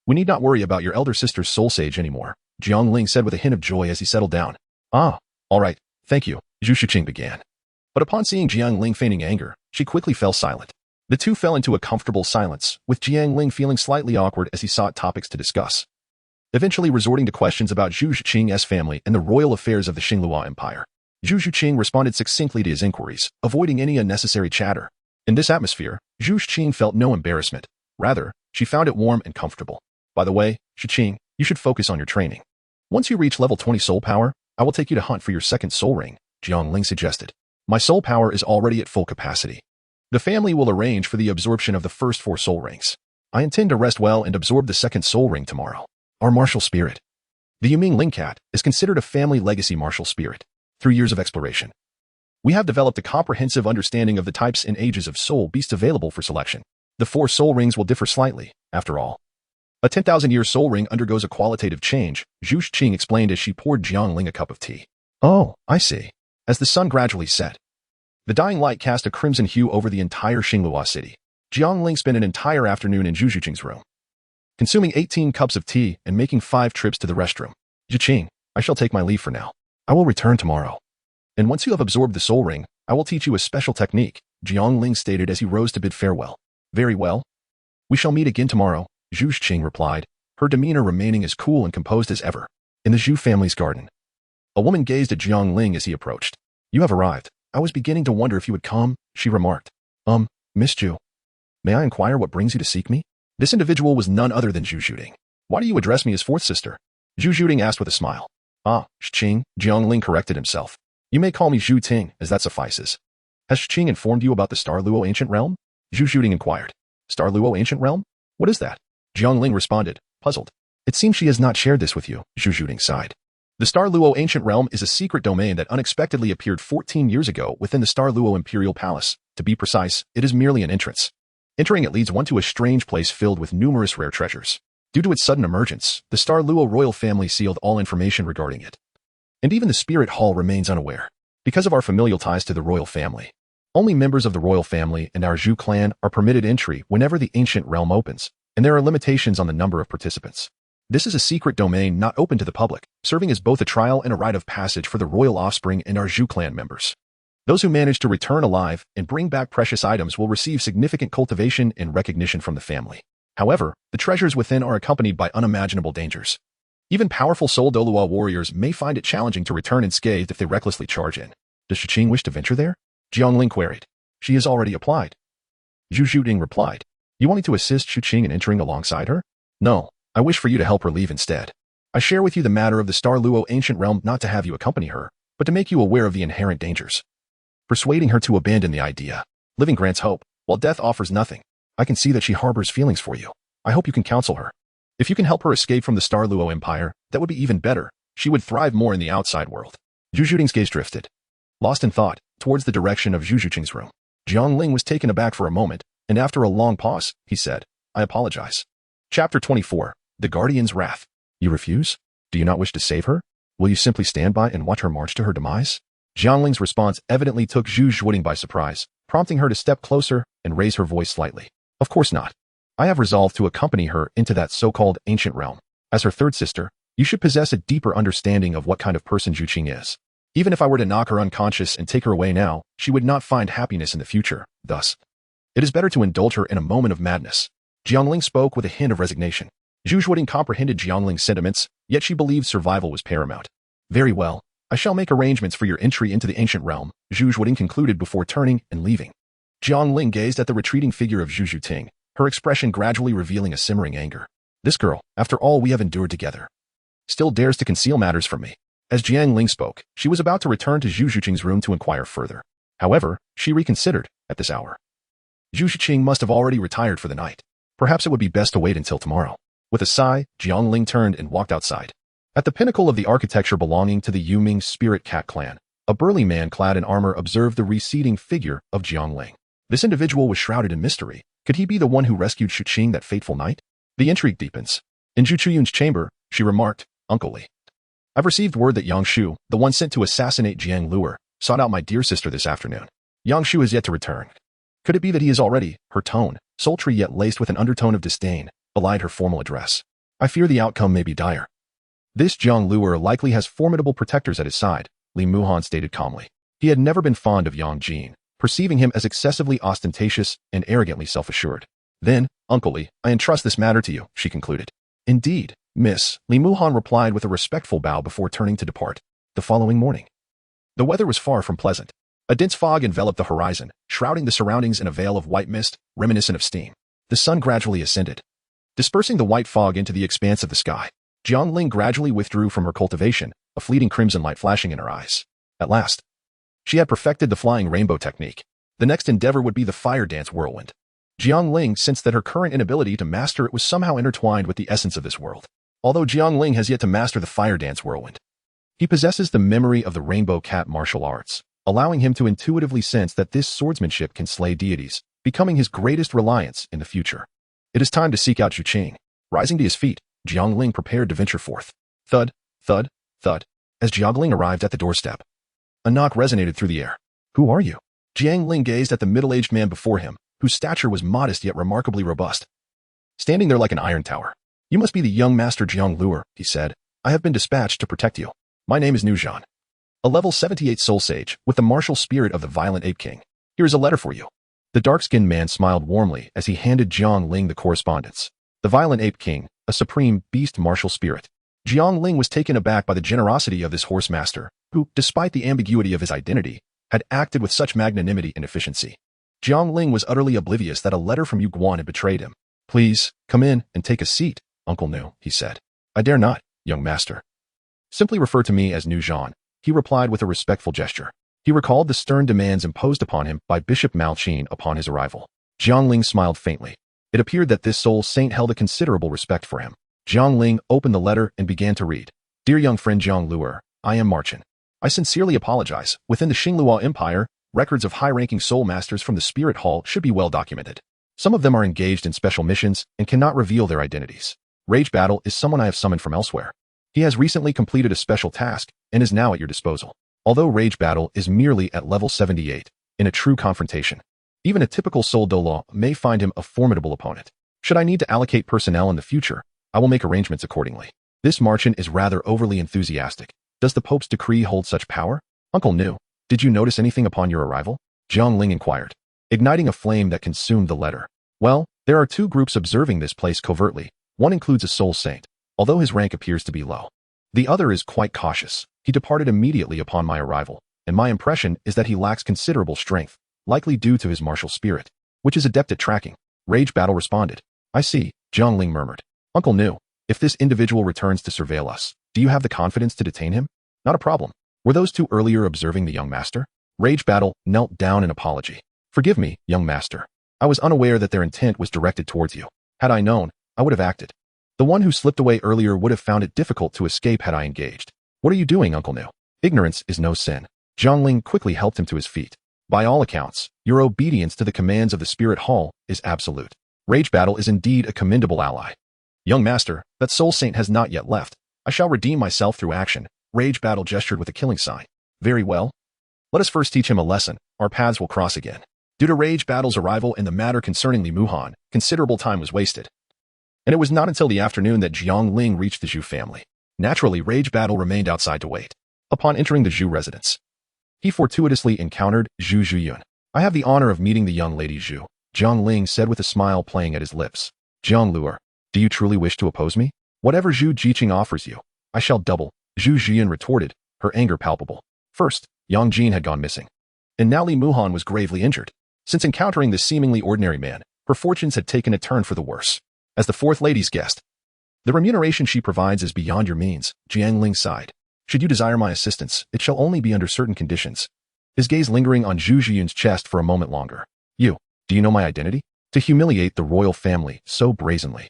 We need not worry about your elder sister's soul sage anymore, Jiang Ling said with a hint of joy as he settled down. Ah, all right, thank you, Zhu Zhuqing began. But upon seeing Jiang Ling feigning anger, she quickly fell silent. The two fell into a comfortable silence, with Jiang Ling feeling slightly awkward as he sought topics to discuss, eventually resorting to questions about Zhu Zhuqing's family and the royal affairs of the Xingluo Empire. Zhu Zhuqing responded succinctly to his inquiries, avoiding any unnecessary chatter. In this atmosphere, Zhu Zhuqing felt no embarrassment. Rather, she found it warm and comfortable. By the way, Zhuqing, you should focus on your training. Once you reach level 20 soul power, I will take you to hunt for your second soul ring, Jiang Ling suggested. My soul power is already at full capacity. The family will arrange for the absorption of the first 4 soul rings. I intend to rest well and absorb the second soul ring tomorrow. Our martial spirit. The Yuming Lingcat is considered a family legacy martial spirit. Through years of exploration, we have developed a comprehensive understanding of the types and ages of soul beasts available for selection. The 4 soul rings will differ slightly, after all. A 10,000-year soul ring undergoes a qualitative change, Zhu Zhuqing explained as she poured Jiang Ling a cup of tea. Oh, I see. As the sun gradually set, the dying light cast a crimson hue over the entire Xingluo city. Jiang Ling spent an entire afternoon in Zhu Zhuqing's room, consuming 18 cups of tea and making 5 trips to the restroom. Zhuqing, I shall take my leave for now. I will return tomorrow. And once you have absorbed the soul ring, I will teach you a special technique, Jiang Ling stated as he rose to bid farewell. Very well. We shall meet again tomorrow, Zhu Zhuqing replied, her demeanor remaining as cool and composed as ever. In the Zhu family's garden, a woman gazed at Jiang Ling as he approached. You have arrived. I was beginning to wonder if you would come, she remarked. Miss Zhu. May I inquire what brings you to seek me? This individual was none other than Zhu Zhuting. Why do you address me as fourth sister? Zhu Zhuting asked with a smile. Ah, Zhuqing, Jiang Ling corrected himself. You may call me Zhu Ting, as that suffices. Has Zhuqing informed you about the Douluo ancient realm? Zhu Zhuting inquired. Douluo ancient realm? What is that? Jiang Ling responded, puzzled. It seems she has not shared this with you, Zhu Zhuting sighed. The Douluo ancient realm is a secret domain that unexpectedly appeared 14 years ago within the Douluo Imperial Palace. To be precise, it is merely an entrance. Entering it leads one to a strange place filled with numerous rare treasures. Due to its sudden emergence, the Douluo royal family sealed all information regarding it. And even the Spirit Hall remains unaware. Because of our familial ties to the royal family, only members of the royal family and our Zhu clan are permitted entry whenever the ancient realm opens, and there are limitations on the number of participants. This is a secret domain not open to the public, serving as both a trial and a rite of passage for the royal offspring and our Zhu clan members. Those who manage to return alive and bring back precious items will receive significant cultivation and recognition from the family. However, the treasures within are accompanied by unimaginable dangers. Even powerful Soul Douluo warriors may find it challenging to return unscathed if they recklessly charge in. Does Zhuqing wish to venture there? Jiang Ling queried. She has already applied. Zhu Zhuting replied. You want me to assist Zhuqing in entering alongside her? No, I wish for you to help her leave instead. I share with you the matter of the Douluo ancient realm not to have you accompany her, but to make you aware of the inherent dangers. Persuading her to abandon the idea. Living grants hope, while death offers nothing. I can see that she harbors feelings for you. I hope you can counsel her. If you can help her escape from the Douluo Empire, that would be even better, she would thrive more in the outside world. Zhu Juting's gaze drifted, lost in thought, towards the direction of Zhu Juqing's room. Jiang Ling was taken aback for a moment, and after a long pause, he said, I apologize. Chapter 24. The Guardian's Wrath. You refuse? Do you not wish to save her? Will you simply stand by and watch her march to her demise? Jiang Ling's response evidently took Zhu Juting by surprise, prompting her to step closer and raise her voice slightly. Of course not. I have resolved to accompany her into that so-called ancient realm. As her third sister, you should possess a deeper understanding of what kind of person Zhu Qing is. Even if I were to knock her unconscious and take her away now, she would not find happiness in the future. Thus, it is better to indulge her in a moment of madness. Jiang Ling spoke with a hint of resignation. Zhu Juting comprehended Jiang Ling's sentiments, yet she believed survival was paramount. Very well, I shall make arrangements for your entry into the ancient realm, Zhu Juting concluded before turning and leaving. Jiang Ling gazed at the retreating figure of Zhu Juting, her expression gradually revealing a simmering anger. This girl, after all we have endured together, still dares to conceal matters from me. As Jiang Ling spoke, she was about to return to Zhu Juqing's room to inquire further. However, she reconsidered at this hour. Zhu Juqing must have already retired for the night. Perhaps it would be best to wait until tomorrow. With a sigh, Jiang Ling turned and walked outside. At the pinnacle of the architecture belonging to the Yuming Spirit Cat clan, a burly man clad in armor observed the receding figure of Jiang Ling. This individual was shrouded in mystery. Could he be the one who rescued Zhu Juqing that fateful night? The intrigue deepens. In Zhu Chuyun's chamber, she remarked, Uncle Li. I've received word that Yang Shu, the one sent to assassinate Jiang Luer, sought out my dear sister this afternoon. Yang Shu is yet to return. Could it be that he is already, her tone, sultry yet laced with an undertone of disdain, belied her formal address? I fear the outcome may be dire. This Jiang Luer likely has formidable protectors at his side, Li Muhan stated calmly. He had never been fond of Yang Jin, perceiving him as excessively ostentatious and arrogantly self-assured. Then, Uncle Li, I entrust this matter to you, she concluded. Indeed, Miss, Li Muhan replied with a respectful bow before turning to depart. The following morning, the weather was far from pleasant. A dense fog enveloped the horizon, shrouding the surroundings in a veil of white mist, reminiscent of steam. The sun gradually ascended, dispersing the white fog into the expanse of the sky. Jiang Ling gradually withdrew from her cultivation, a fleeting crimson light flashing in her eyes. At last, she had perfected the flying rainbow technique. The next endeavor would be the fire dance whirlwind. Jiang Ling sensed that her current inability to master it was somehow intertwined with the essence of this world. Although Jiang Ling has yet to master the fire dance whirlwind, he possesses the memory of the rainbow cat martial arts, allowing him to intuitively sense that this swordsmanship can slay deities, becoming his greatest reliance in the future. It is time to seek out Zhu Qing. Rising to his feet, Jiang Ling prepared to venture forth. Thud, thud, thud. As Jiang Ling arrived at the doorstep, a knock resonated through the air. Who are you? Jiang Ling gazed at the middle-aged man before him, whose stature was modest yet remarkably robust. Standing there like an iron tower. You must be the young master Jiang Luer, he said. I have been dispatched to protect you. My name is Nu Zhan, a level 78 soul sage with the martial spirit of the violent ape king. Here is a letter for you. The dark-skinned man smiled warmly as he handed Jiang Ling the correspondence. The violent ape king, a supreme beast martial spirit. Jiang Ling was taken aback by the generosity of this horse master, who, despite the ambiguity of his identity, had acted with such magnanimity and efficiency. Jiang Ling was utterly oblivious that a letter from Yu Guan had betrayed him. Please, come in and take a seat, Uncle Nu, he said. I dare not, young master. Simply refer to me as Nu Zhan, he replied with a respectful gesture. He recalled the stern demands imposed upon him by Bishop Malchin upon his arrival. Jiang Ling smiled faintly. It appeared that this soul saint held a considerable respect for him. Jiang Ling opened the letter and began to read. Dear young friend Jiang Luer, I am Marchin. I sincerely apologize. Within the Xingluo Empire, records of high-ranking soul masters from the Spirit Hall should be well documented. Some of them are engaged in special missions and cannot reveal their identities. Rage Battle is someone I have summoned from elsewhere. He has recently completed a special task and is now at your disposal. Although Rage Battle is merely at level 78, in a true confrontation, even a typical soul Douluo may find him a formidable opponent. Should I need to allocate personnel in the future, I will make arrangements accordingly. This Marchin is rather overly enthusiastic. Does the Pope's decree hold such power? Uncle Nu, did you notice anything upon your arrival? Jiang Ling inquired, igniting a flame that consumed the letter. Well, there are two groups observing this place covertly. One includes a soul saint, although his rank appears to be low. The other is quite cautious. He departed immediately upon my arrival, and my impression is that he lacks considerable strength, likely due to his martial spirit, which is adept at tracking. Rage Battle responded. I see, Jiang Ling murmured. Uncle Nu, if this individual returns to surveil us, do you have the confidence to detain him? Not a problem. Were those two earlier observing the young master? Rage Battle knelt down in apology. Forgive me, young master. I was unaware that their intent was directed towards you. Had I known, I would have acted. The one who slipped away earlier would have found it difficult to escape had I engaged. What are you doing, Uncle Nu? Ignorance is no sin. Jiang Ling quickly helped him to his feet. By all accounts, your obedience to the commands of the Spirit Hall is absolute. Rage Battle is indeed a commendable ally. Young master, that soul saint has not yet left. I shall redeem myself through action. Rage Battle gestured with a killing sign. Very well. Let us first teach him a lesson. Our paths will cross again. Due to Rage Battle's arrival in the matter concerning Li Muhan, considerable time was wasted. And it was not until the afternoon that Jiang Ling reached the Zhu family. Naturally, Rage Battle remained outside to wait. Upon entering the Zhu residence, he fortuitously encountered Zhu Zhuyun. I have the honor of meeting the young lady Zhu, Jiang Ling said with a smile playing at his lips. Jiang Luer, do you truly wish to oppose me? Whatever Zhu Jiqing offers you, I shall double, Zhu Zhuyun retorted, her anger palpable. First, Yang Jin had gone missing. And now Li Muhan was gravely injured. Since encountering this seemingly ordinary man, her fortunes had taken a turn for the worse. As the fourth lady's guest, the remuneration she provides is beyond your means, Jiang Ling sighed. Should you desire my assistance, it shall only be under certain conditions. His gaze lingering on Zhu Zhuyun's chest for a moment longer. Do you know my identity? To humiliate the royal family so brazenly.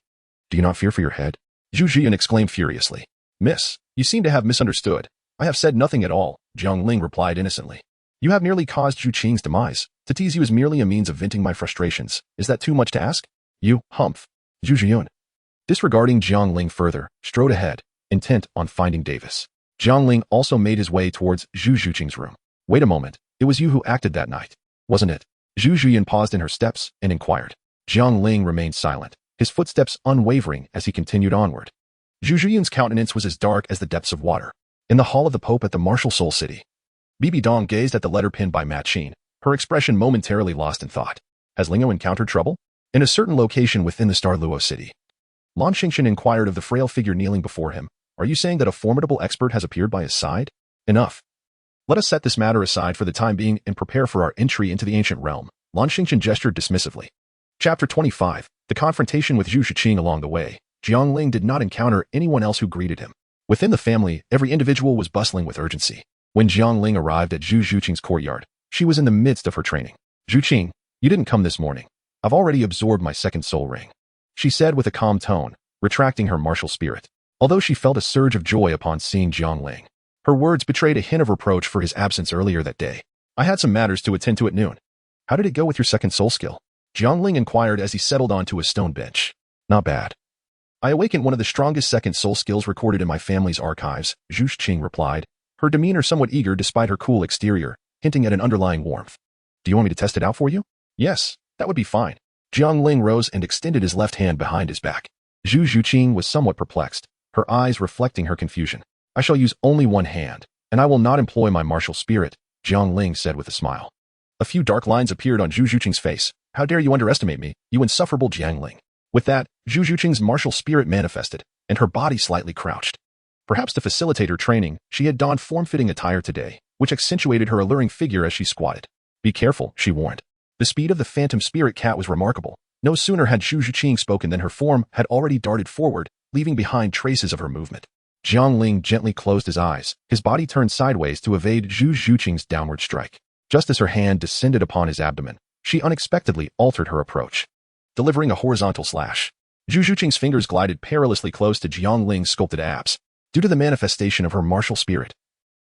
Do you not fear for your head? Zhu Zhuyun exclaimed furiously. Miss, you seem to have misunderstood. I have said nothing at all, Jiang Ling replied innocently. You have nearly caused Zhu Qing's demise. To tease you is merely a means of venting my frustrations. Is that too much to ask? You, humph. Zhu Zhuyun, disregarding Jiang Ling further, strode ahead, intent on finding Davis. Jiang Ling also made his way towards Zhu Zhuqing's room. Wait a moment, it was you who acted that night, wasn't it? Zhu Zhuyun paused in her steps and inquired. Jiang Ling remained silent, his footsteps unwavering as he continued onward. Zhu Zhuyun's countenance was as dark as the depths of water. In the hall of the Pope at the Martial Soul City, Bibi Dong gazed at the letter pinned by Ma Qin, her expression momentarily lost in thought. Has Lingo encountered trouble? In a certain location within the Douluo city. Lan Xingchen inquired of the frail figure kneeling before him. Are you saying that a formidable expert has appeared by his side? Enough. Let us set this matter aside for the time being and prepare for our entry into the ancient realm. Lan Xingchen gestured dismissively. Chapter 25. The confrontation with Zhu Zhiqing. Along the way, Jiang Ling did not encounter anyone else who greeted him. Within the family, every individual was bustling with urgency. When Jiang Ling arrived at Zhu Zhuqing's courtyard, she was in the midst of her training. Zhu Qing, you didn't come this morning. I've already absorbed my second soul ring, she said with a calm tone, retracting her martial spirit. Although she felt a surge of joy upon seeing Jiang Ling, her words betrayed a hint of reproach for his absence earlier that day. I had some matters to attend to at noon. How did it go with your second soul skill? Jiang Ling inquired as he settled onto a stone bench. Not bad. I awakened one of the strongest second soul skills recorded in my family's archives, Zhu Qing replied, her demeanor somewhat eager despite her cool exterior, hinting at an underlying warmth. Do you want me to test it out for you? Yes, that would be fine. Jiang Ling rose and extended his left hand behind his back. Zhu Zhuqing was somewhat perplexed, her eyes reflecting her confusion. I shall use only one hand, and I will not employ my martial spirit, Jiang Ling said with a smile. A few dark lines appeared on Zhu Zhuqing's face. How dare you underestimate me, you insufferable Jiang Ling. With that, Zhu Zhuqing's martial spirit manifested, and her body slightly crouched. Perhaps to facilitate her training, she had donned form-fitting attire today, which accentuated her alluring figure as she squatted. Be careful, she warned. The speed of the phantom spirit cat was remarkable. No sooner had Zhu Zhuqing spoken than her form had already darted forward, leaving behind traces of her movement. Jiang Ling gently closed his eyes, his body turned sideways to evade Zhu Zhuqing's downward strike. Just as her hand descended upon his abdomen, she unexpectedly altered her approach, delivering a horizontal slash. Zhu Zhuqing's fingers glided perilously close to Jiang Ling's sculpted abs, due to the manifestation of her martial spirit.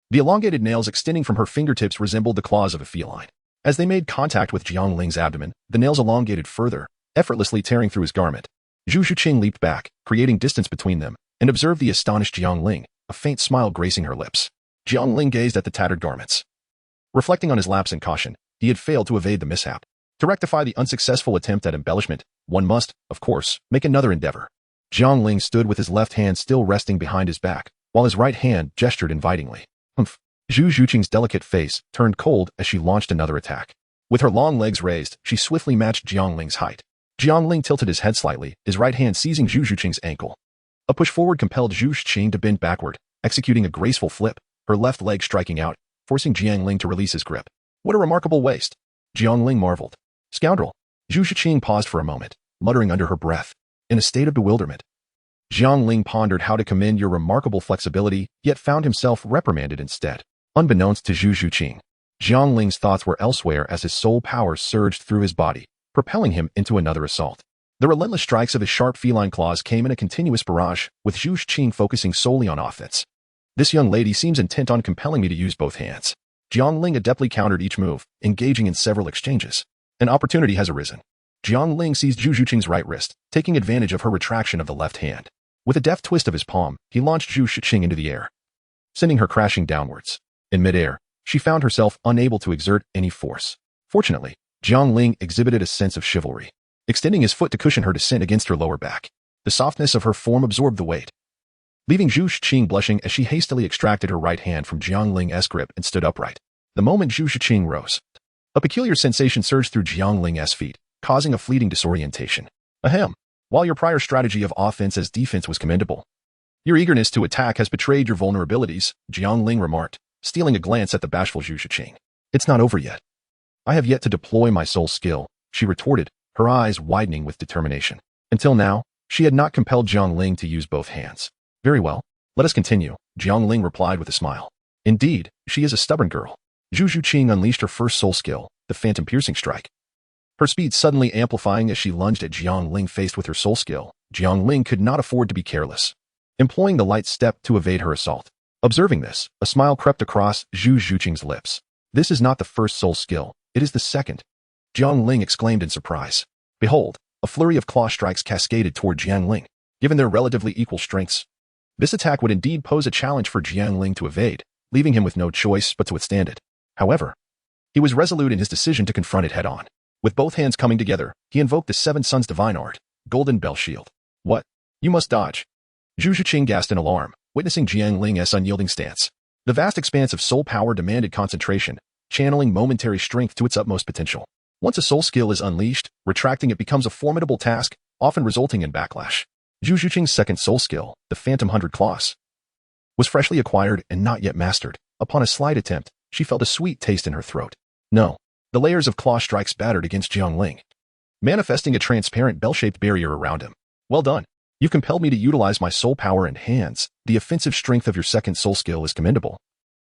The elongated nails extending from her fingertips resembled the claws of a feline. As they made contact with Jiang Ling's abdomen, the nails elongated further, effortlessly tearing through his garment. Zhu Zhuqing leaped back, creating distance between them, and observed the astonished Jiang Ling, a faint smile gracing her lips. Jiang Ling gazed at the tattered garments. Reflecting on his lapse in caution, he had failed to evade the mishap. To rectify the unsuccessful attempt at embellishment, one must, of course, make another endeavor. Jiang Ling stood with his left hand still resting behind his back, while his right hand gestured invitingly. Humph. Zhu Zhuqing's delicate face turned cold as she launched another attack. With her long legs raised, she swiftly matched Jiang Ling's height. Jiang Ling tilted his head slightly, his right hand seizing Zhu Zhuqing's ankle. A push forward compelled Zhu Zhuqing to bend backward, executing a graceful flip, her left leg striking out, forcing Jiang Ling to release his grip. What a remarkable waist! Jiang Ling marveled. Scoundrel! Zhu Zhuqing paused for a moment, muttering under her breath, in a state of bewilderment. Jiang Ling pondered how to commend your remarkable flexibility, yet found himself reprimanded instead. Unbeknownst to Zhu Zhuqing, Jiang Ling's thoughts were elsewhere as his soul power surged through his body, propelling him into another assault. The relentless strikes of his sharp feline claws came in a continuous barrage, with Zhu Zhuqing focusing solely on offense. This young lady seems intent on compelling me to use both hands. Jiang Ling adeptly countered each move, engaging in several exchanges. An opportunity has arisen. Jiang Ling seized Zhu Zhuqing's right wrist, taking advantage of her retraction of the left hand. With a deft twist of his palm, he launched Zhu Zhuqing into the air, sending her crashing downwards. In midair, she found herself unable to exert any force. Fortunately, Jiang Ling exhibited a sense of chivalry, extending his foot to cushion her descent against her lower back. The softness of her form absorbed the weight, leaving Zhu Zhuqing blushing as she hastily extracted her right hand from Jiang Ling's grip and stood upright. The moment Zhu Zhuqing rose, a peculiar sensation surged through Jiang Ling's feet, causing a fleeting disorientation. Ahem. While your prior strategy of offense as defense was commendable, your eagerness to attack has betrayed your vulnerabilities, Jiang Ling remarked, stealing a glance at the bashful Zhu Zhuqing. It's not over yet. I have yet to deploy my soul skill, she retorted, her eyes widening with determination. Until now, she had not compelled Jiang Ling to use both hands. Very well, let us continue, Jiang Ling replied with a smile. Indeed, she is a stubborn girl. Zhu Zhuqing unleashed her first soul skill, the phantom piercing strike. Her speed suddenly amplifying as she lunged at Jiang Ling. Faced with her soul skill, Jiang Ling could not afford to be careless, employing the light step to evade her assault. Observing this, a smile crept across Zhu Zhuqing's lips. This is not the first soul skill, it is the second, Jiang Ling exclaimed in surprise. Behold, a flurry of claw strikes cascaded toward Jiang Ling. Given their relatively equal strengths, this attack would indeed pose a challenge for Jiang Ling to evade, leaving him with no choice but to withstand it. However, he was resolute in his decision to confront it head-on. With both hands coming together, he invoked the Seven Sons' divine art, Golden Bell Shield. What? You must dodge. Zhu Zhuqing gasped in alarm, witnessing Jiang Ling's unyielding stance. The vast expanse of soul power demanded concentration, channeling momentary strength to its utmost potential. Once a soul skill is unleashed, retracting it becomes a formidable task, often resulting in backlash. Zhu Zhuqing's second soul skill, the Phantom 100 Claws, was freshly acquired and not yet mastered. Upon a slight attempt, she felt a sweet taste in her throat. No. The layers of claw strikes battered against Jiang Ling, manifesting a transparent bell-shaped barrier around him. Well done. You've compelled me to utilize my soul power and hands. The offensive strength of your second soul skill is commendable,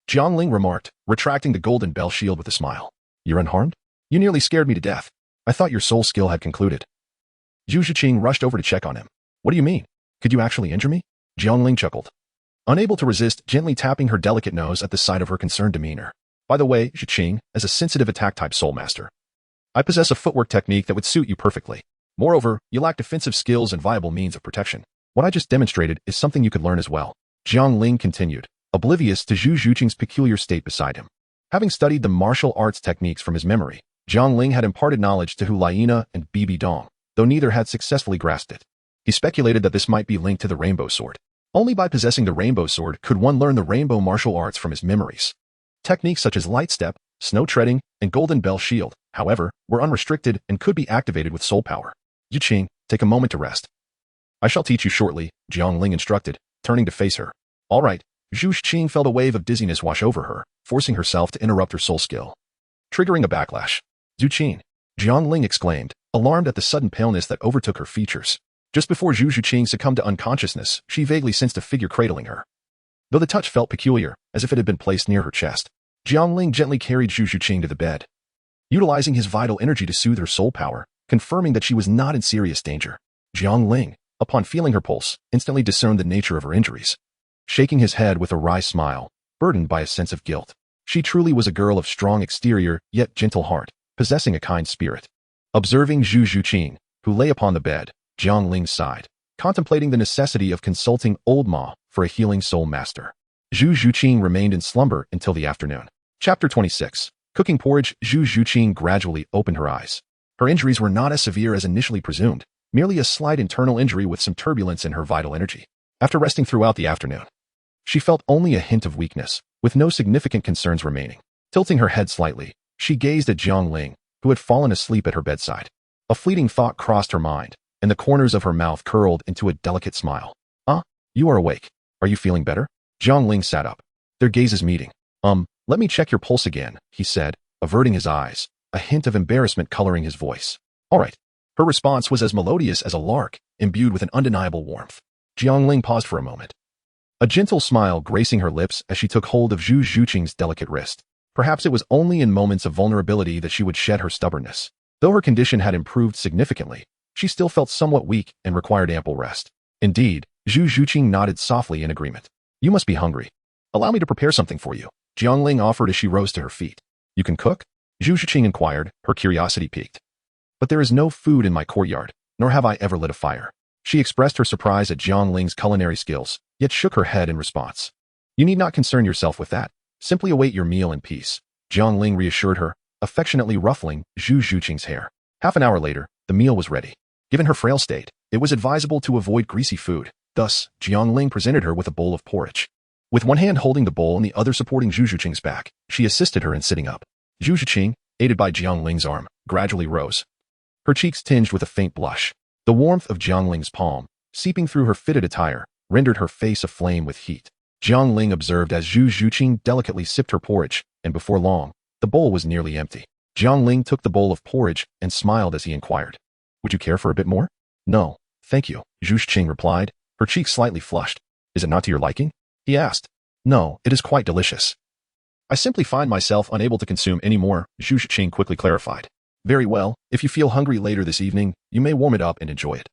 Jiang Ling remarked, retracting the golden bell shield with a smile. You're unharmed? You nearly scared me to death. I thought your soul skill had concluded. Zhu Zhuqing rushed over to check on him. What do you mean? Could you actually injure me? Jiang Ling chuckled, unable to resist, gently tapping her delicate nose at the sight of her concerned demeanor. By the way, Zhuqing, as a sensitive attack-type soul master, I possess a footwork technique that would suit you perfectly. Moreover, you lack defensive skills and viable means of protection. What I just demonstrated is something you could learn as well, Jiang Ling continued, oblivious to Zhu Zhuqing's peculiar state beside him. Having studied the martial arts techniques from his memory, Jiang Ling had imparted knowledge to Hu Liena and Bibi Dong, though neither had successfully grasped it. He speculated that this might be linked to the Rainbow Sword. Only by possessing the Rainbow Sword could one learn the rainbow martial arts from his memories. Techniques such as light step, snow treading, and golden bell shield, however, were unrestricted and could be activated with soul power. Zhuqing, take a moment to rest. I shall teach you shortly, Jiang Ling instructed, turning to face her. All right. Zhu Zhuqing felt a wave of dizziness wash over her, forcing herself to interrupt her soul skill, triggering a backlash. Zhuqing, Jiang Ling exclaimed, alarmed at the sudden paleness that overtook her features. Just before Zhu Zhuqing succumbed to unconsciousness, she vaguely sensed a figure cradling her. Though the touch felt peculiar, as if it had been placed near her chest, Jiang Ling gently carried Zhu Zhuqing to the bed, utilizing his vital energy to soothe her soul power, confirming that she was not in serious danger. Jiang Ling, upon feeling her pulse, instantly discerned the nature of her injuries. Shaking his head with a wry smile, burdened by a sense of guilt, she truly was a girl of strong exterior yet gentle heart, possessing a kind spirit. Observing Zhu Zhuqing, who lay upon the bed, Jiang Ling sighed, contemplating the necessity of consulting Old Ma for a healing soul master. Zhu Zhuqing remained in slumber until the afternoon. Chapter 26. Cooking porridge. Zhu Zhuqing gradually opened her eyes. Her injuries were not as severe as initially presumed, merely a slight internal injury with some turbulence in her vital energy. After resting throughout the afternoon, she felt only a hint of weakness, with no significant concerns remaining. Tilting her head slightly, she gazed at Jiang Ling, who had fallen asleep at her bedside. A fleeting thought crossed her mind, and the corners of her mouth curled into a delicate smile. You are awake. Are you feeling better? Jiang Ling sat up, their gazes meeting. Let me check your pulse again, he said, averting his eyes, a hint of embarrassment coloring his voice. All right. Her response was as melodious as a lark, imbued with an undeniable warmth. Jiang Ling paused for a moment, a gentle smile gracing her lips as she took hold of Zhu Zhuqing's delicate wrist. Perhaps it was only in moments of vulnerability that she would shed her stubbornness. Though her condition had improved significantly, she still felt somewhat weak and required ample rest. Indeed, Zhu Zhuqing nodded softly in agreement. You must be hungry. Allow me to prepare something for you, Jiang Ling offered as she rose to her feet. You can cook? Zhu Zhiqing inquired, her curiosity piqued. But there is no food in my courtyard, nor have I ever lit a fire. She expressed her surprise at Jiang Ling's culinary skills, yet shook her head in response. You need not concern yourself with that. Simply await your meal in peace, Jiang Ling reassured her, affectionately ruffling Zhu Zhiqing's hair. Half an hour later, the meal was ready. Given her frail state, it was advisable to avoid greasy food. Thus, Jiang Ling presented her with a bowl of porridge. With one hand holding the bowl and the other supporting Zhu Zhiqing's back, she assisted her in sitting up. Zhu Zhiqing, aided by Jiang Ling's arm, gradually rose. Her cheeks tinged with a faint blush. The warmth of Jiang Ling's palm, seeping through her fitted attire, rendered her face aflame with heat. Jiang Ling observed as Zhu Zhiqing delicately sipped her porridge, and before long, the bowl was nearly empty. Jiang Ling took the bowl of porridge and smiled as he inquired. Would you care for a bit more? No, thank you, Zhu Zhiqing replied, her cheeks slightly flushed. Is it not to your liking? He asked. No, it is quite delicious. I simply find myself unable to consume any more, Zhu Zhiqing quickly clarified. Very well, if you feel hungry later this evening, you may warm it up and enjoy it.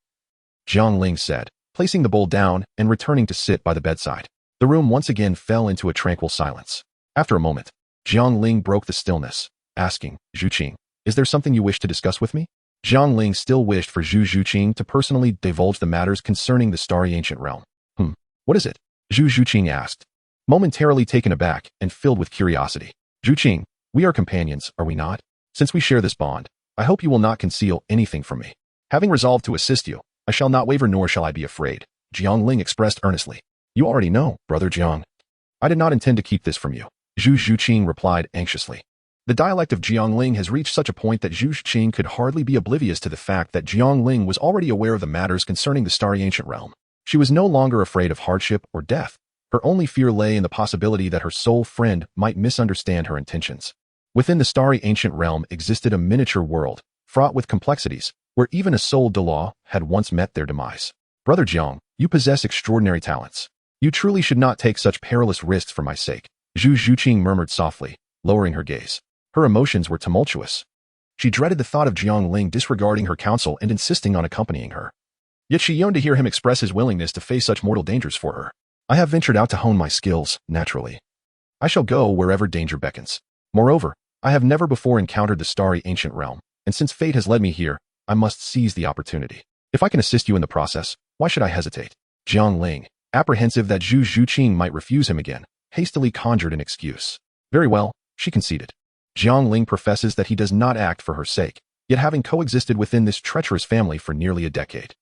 Jiang Ling said, placing the bowl down and returning to sit by the bedside. The room once again fell into a tranquil silence. After a moment, Jiang Ling broke the stillness, asking, Zhu Qing, is there something you wish to discuss with me? Jiang Ling still wished for Zhu Zhiqing to personally divulge the matters concerning the starry ancient realm. What is it? Zhu Zhiqing asked, momentarily taken aback and filled with curiosity. Zhu Qing, we are companions, are we not? Since we share this bond, I hope you will not conceal anything from me. Having resolved to assist you, I shall not waver nor shall I be afraid, Jiang Ling expressed earnestly. You already know, brother Jiang. I did not intend to keep this from you, Zhu Zhiqing replied anxiously. The dialect of Jiang Ling has reached such a point that Zhu Zhiqing could hardly be oblivious to the fact that Jiang Ling was already aware of the matters concerning the starry ancient realm. She was no longer afraid of hardship or death. Her only fear lay in the possibility that her soul friend might misunderstand her intentions. Within the starry ancient realm existed a miniature world, fraught with complexities, where even a soul Douluo had once met their demise. Brother Jiang, you possess extraordinary talents. You truly should not take such perilous risks for my sake, Zhu Zhiqing murmured softly, lowering her gaze. Her emotions were tumultuous. She dreaded the thought of Jiang Ling disregarding her counsel and insisting on accompanying her. Yet she yearned to hear him express his willingness to face such mortal dangers for her. I have ventured out to hone my skills, naturally. I shall go wherever danger beckons. Moreover, I have never before encountered the starry ancient realm, and since fate has led me here, I must seize the opportunity. If I can assist you in the process, why should I hesitate? Jiang Ling, apprehensive that Zhu Zhiqing might refuse him again, hastily conjured an excuse. Very well, she conceded. Jiang Ling professes that he does not act for her sake, yet having coexisted within this treacherous family for nearly a decade.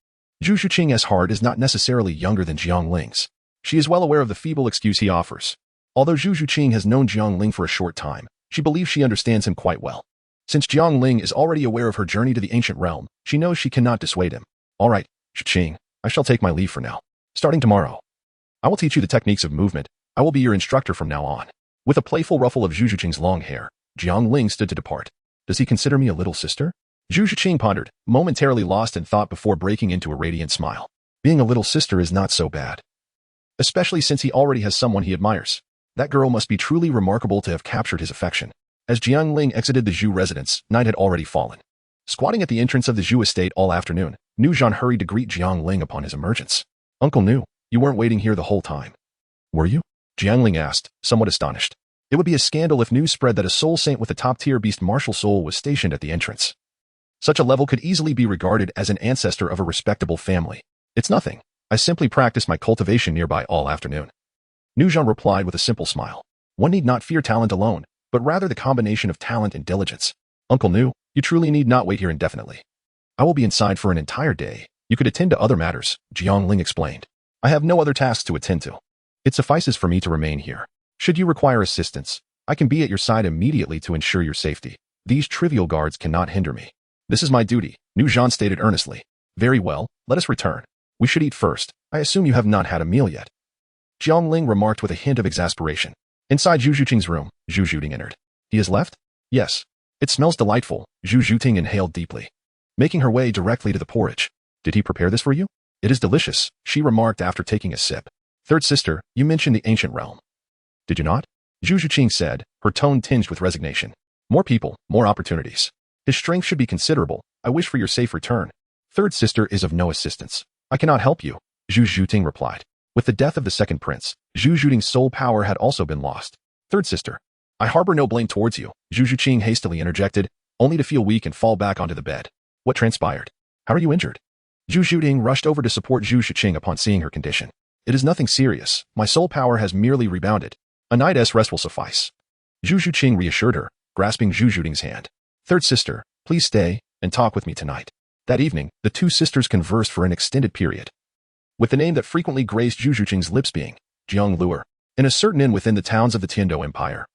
Zhu Zhiqing's heart is not necessarily younger than Jiang Ling's. She is well aware of the feeble excuse he offers. Although Zhu Zhiqing has known Jiang Ling for a short time, she believes she understands him quite well. Since Jiang Ling is already aware of her journey to the ancient realm, she knows she cannot dissuade him. All right, Zhiqing, I shall take my leave for now. Starting tomorrow, I will teach you the techniques of movement. I will be your instructor from now on. With a playful ruffle of Zhu Zhiqing's long hair, Jiang Ling stood to depart. Does he consider me a little sister? Zhu Zhiqing pondered, momentarily lost in thought before breaking into a radiant smile. Being a little sister is not so bad. Especially since he already has someone he admires. That girl must be truly remarkable to have captured his affection. As Jiang Ling exited the Zhu residence, night had already fallen. Squatting at the entrance of the Zhu estate all afternoon, Nu Zhan hurried to greet Jiang Ling upon his emergence. Uncle Nu, you weren't waiting here the whole time. Were you? Jiang Ling asked, somewhat astonished. It would be a scandal if news spread that a soul saint with a top-tier beast martial soul was stationed at the entrance. Such a level could easily be regarded as an ancestor of a respectable family. It's nothing. I simply practiced my cultivation nearby all afternoon. Nu Zhan replied with a simple smile. One need not fear talent alone, but rather the combination of talent and diligence. Uncle Nu, you truly need not wait here indefinitely. I will be inside for an entire day. You could attend to other matters, Jiang Ling explained. I have no other tasks to attend to. It suffices for me to remain here. Should you require assistance, I can be at your side immediately to ensure your safety. These trivial guards cannot hinder me. This is my duty, Nu Zhan stated earnestly. Very well, let us return. We should eat first. I assume you have not had a meal yet. Jiang Ling remarked with a hint of exasperation. Inside Zhu Zhiqing's room, Zhu Zhiqing entered. He has left? Yes. It smells delightful, Zhu Zhiqing inhaled deeply. Making her way directly to the porridge. Did he prepare this for you? It is delicious, she remarked after taking a sip. Third sister, you mentioned the ancient realm. Did you not? Zhu Zhiqing said, her tone tinged with resignation. More people, more opportunities. His strength should be considerable. I wish for your safe return. Third sister is of no assistance. I cannot help you, Zhu Zhiqing replied. With the death of the second prince, Zhu Zhuting's soul power had also been lost. Third sister. I harbor no blame towards you, Zhu Zhuqing hastily interjected, only to feel weak and fall back onto the bed. What transpired? How are you injured? Zhu Zhuting rushed over to support Zhu Zhuqing upon seeing her condition. It is nothing serious. My soul power has merely rebounded. A night's rest will suffice. Zhu Zhuqing reassured her, grasping Zhu Zhuting's hand. Third sister, please stay and talk with me tonight. That evening, the two sisters conversed for an extended period, with the name that frequently graced Zhu Zhuqing's lips being Jiang Ling, in a certain inn within the towns of the Tiando Empire.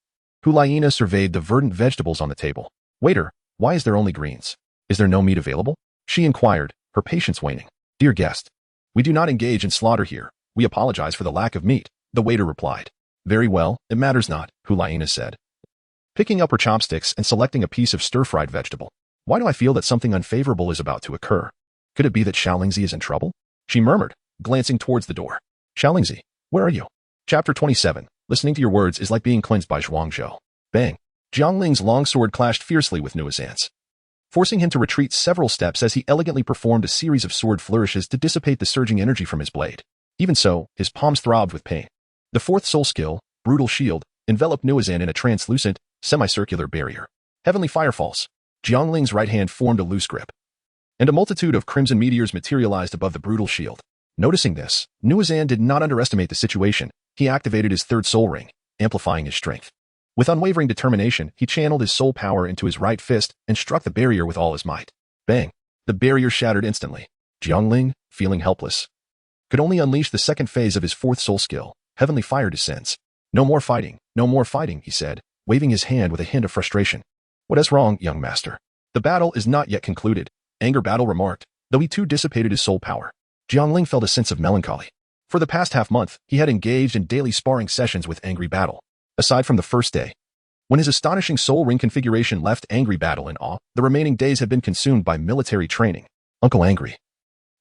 Hulayina surveyed the verdant vegetables on the table. Waiter, why is there only greens? Is there no meat available? She inquired, her patience waning. Dear guest, we do not engage in slaughter here. We apologize for the lack of meat, the waiter replied. Very well, it matters not, Hulayina said, picking up her chopsticks and selecting a piece of stir-fried vegetable. Why do I feel that something unfavorable is about to occur? Could it be that Xiaolingzi is in trouble? She murmured, glancing towards the door. Xiaolingzi, where are you? Chapter 27. Listening to your words is like being cleansed by Zhuangzhou. Bang. Jiang Ling's long sword clashed fiercely with Nuazan's, forcing him to retreat several steps as he elegantly performed a series of sword flourishes to dissipate the surging energy from his blade. Even so, his palms throbbed with pain. The fourth soul skill, Brutal Shield, enveloped Nuazan in a translucent, semicircular barrier. Heavenly Firefalls. Jiang Ling's right hand formed a loose grip, and a multitude of crimson meteors materialized above the Brutal Shield. Noticing this, Nuazan did not underestimate the situation. He activated his third soul ring, amplifying his strength. With unwavering determination, he channeled his soul power into his right fist and struck the barrier with all his might. Bang! The barrier shattered instantly. Jiang Ling, feeling helpless, could only unleash the second phase of his fourth soul skill, Heavenly Fire Descends. No more fighting, he said, waving his hand with a hint of frustration. What is wrong, young master? The battle is not yet concluded, Anger Battle remarked, though he too dissipated his soul power. Jiang Ling felt a sense of melancholy. For the past half-month, he had engaged in daily sparring sessions with Angry Battle. Aside from the first day, when his astonishing soul ring configuration left Angry Battle in awe, the remaining days had been consumed by military training. Uncle Angry,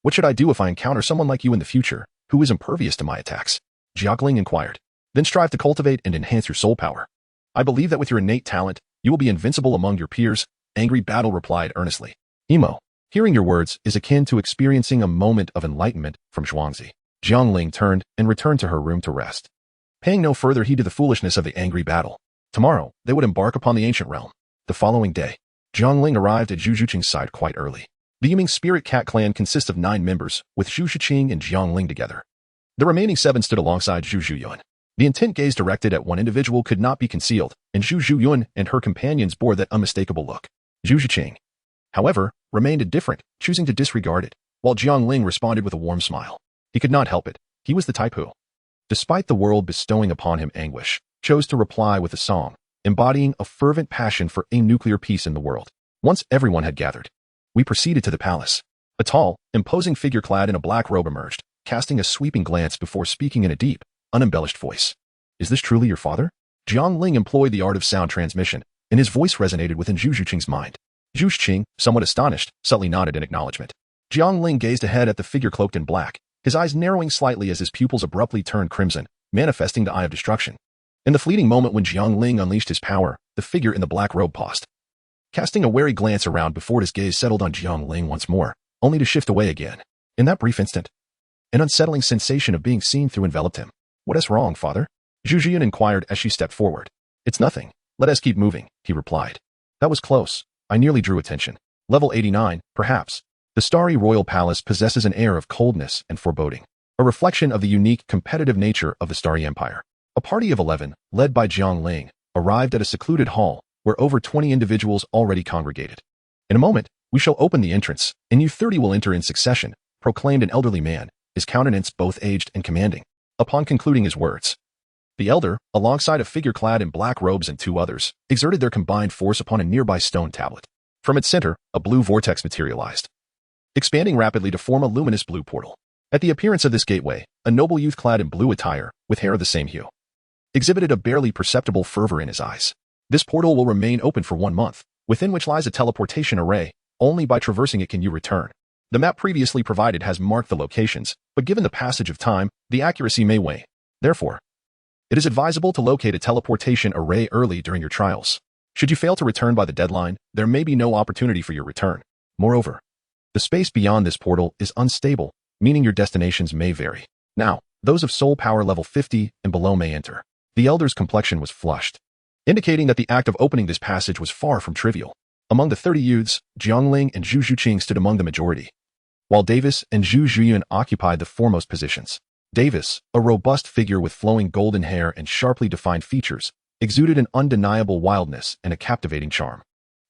what should I do if I encounter someone like you in the future, who is impervious to my attacks? Jiang Ling inquired. Then strive to cultivate and enhance your soul power. I believe that with your innate talent, you will be invincible among your peers, Angry Battle replied earnestly. Emo, hearing your words is akin to experiencing a moment of enlightenment from Zhuangzi. Jiang Ling turned and returned to her room to rest, paying no further heed to the foolishness of the Angry Battle. Tomorrow, they would embark upon the ancient realm. The following day, Jiang Ling arrived at Zhu Zhuqing's side quite early. The Yiming Spirit Cat clan consists of 9 members, with Zhu Zhuqing and Jiang Ling together. The remaining 7 stood alongside Zhu Zhuyuan. The intent gaze directed at one individual could not be concealed, and Zhu Zhuyuan and her companions bore that unmistakable look. Zhu Zhuqing, however, remained indifferent, choosing to disregard it, while Jiang Ling responded with a warm smile. He could not help it. He was the type who, despite the world bestowing upon him anguish, chose to reply with a song, embodying a fervent passion for a nuclear peace in the world. Once everyone had gathered, we proceeded to the palace. A tall, imposing figure clad in a black robe emerged, casting a sweeping glance before speaking in a deep, unembellished voice. Is this truly your father? Jiang Ling employed the art of sound transmission, and his voice resonated within Zhu Zhuqing's mind. Zhu Zhuqing, somewhat astonished, subtly nodded in acknowledgement. Jiang Ling gazed ahead at the figure cloaked in black, his eyes narrowing slightly as his pupils abruptly turned crimson, manifesting the Eye of Destruction. In the fleeting moment when Jiang Ling unleashed his power, the figure in the black robe paused, casting a wary glance around before his gaze settled on Jiang Ling once more, only to shift away again. In that brief instant, an unsettling sensation of being seen through enveloped him. What is wrong, father? Zhu Zhuyan inquired as she stepped forward. It's nothing. Let us keep moving, he replied. That was close. I nearly drew attention. Level 89, perhaps. The starry royal palace possesses an air of coldness and foreboding, a reflection of the unique competitive nature of the Starry Empire. A party of 11, led by Jiang Ling, arrived at a secluded hall where over 20 individuals already congregated. In a moment, we shall open the entrance, and you 30 will enter in succession, proclaimed an elderly man, his countenance both aged and commanding. Upon concluding his words, the elder, alongside a figure clad in black robes and 2 others, exerted their combined force upon a nearby stone tablet. From its center, a blue vortex materialized, expanding rapidly to form a luminous blue portal. At the appearance of this gateway, a noble youth clad in blue attire, with hair of the same hue, exhibited a barely perceptible fervor in his eyes. This portal will remain open for 1 month, within which lies a teleportation array. Only by traversing it can you return. The map previously provided has marked the locations, but given the passage of time, the accuracy may wane. Therefore, it is advisable to locate a teleportation array early during your trials. Should you fail to return by the deadline, there may be no opportunity for your return. Moreover, the space beyond this portal is unstable, meaning your destinations may vary. Now, Those of soul power level 50 and below may enter. The elder's complexion was flushed, indicating that the act of opening this passage was far from trivial. Among the 30 youths, Jiang Ling and Zhu Zhuqing stood among the majority, while Davis and Zhu Zhuyuan occupied the foremost positions. Davis, a robust figure with flowing golden hair and sharply defined features, exuded an undeniable wildness and a captivating charm.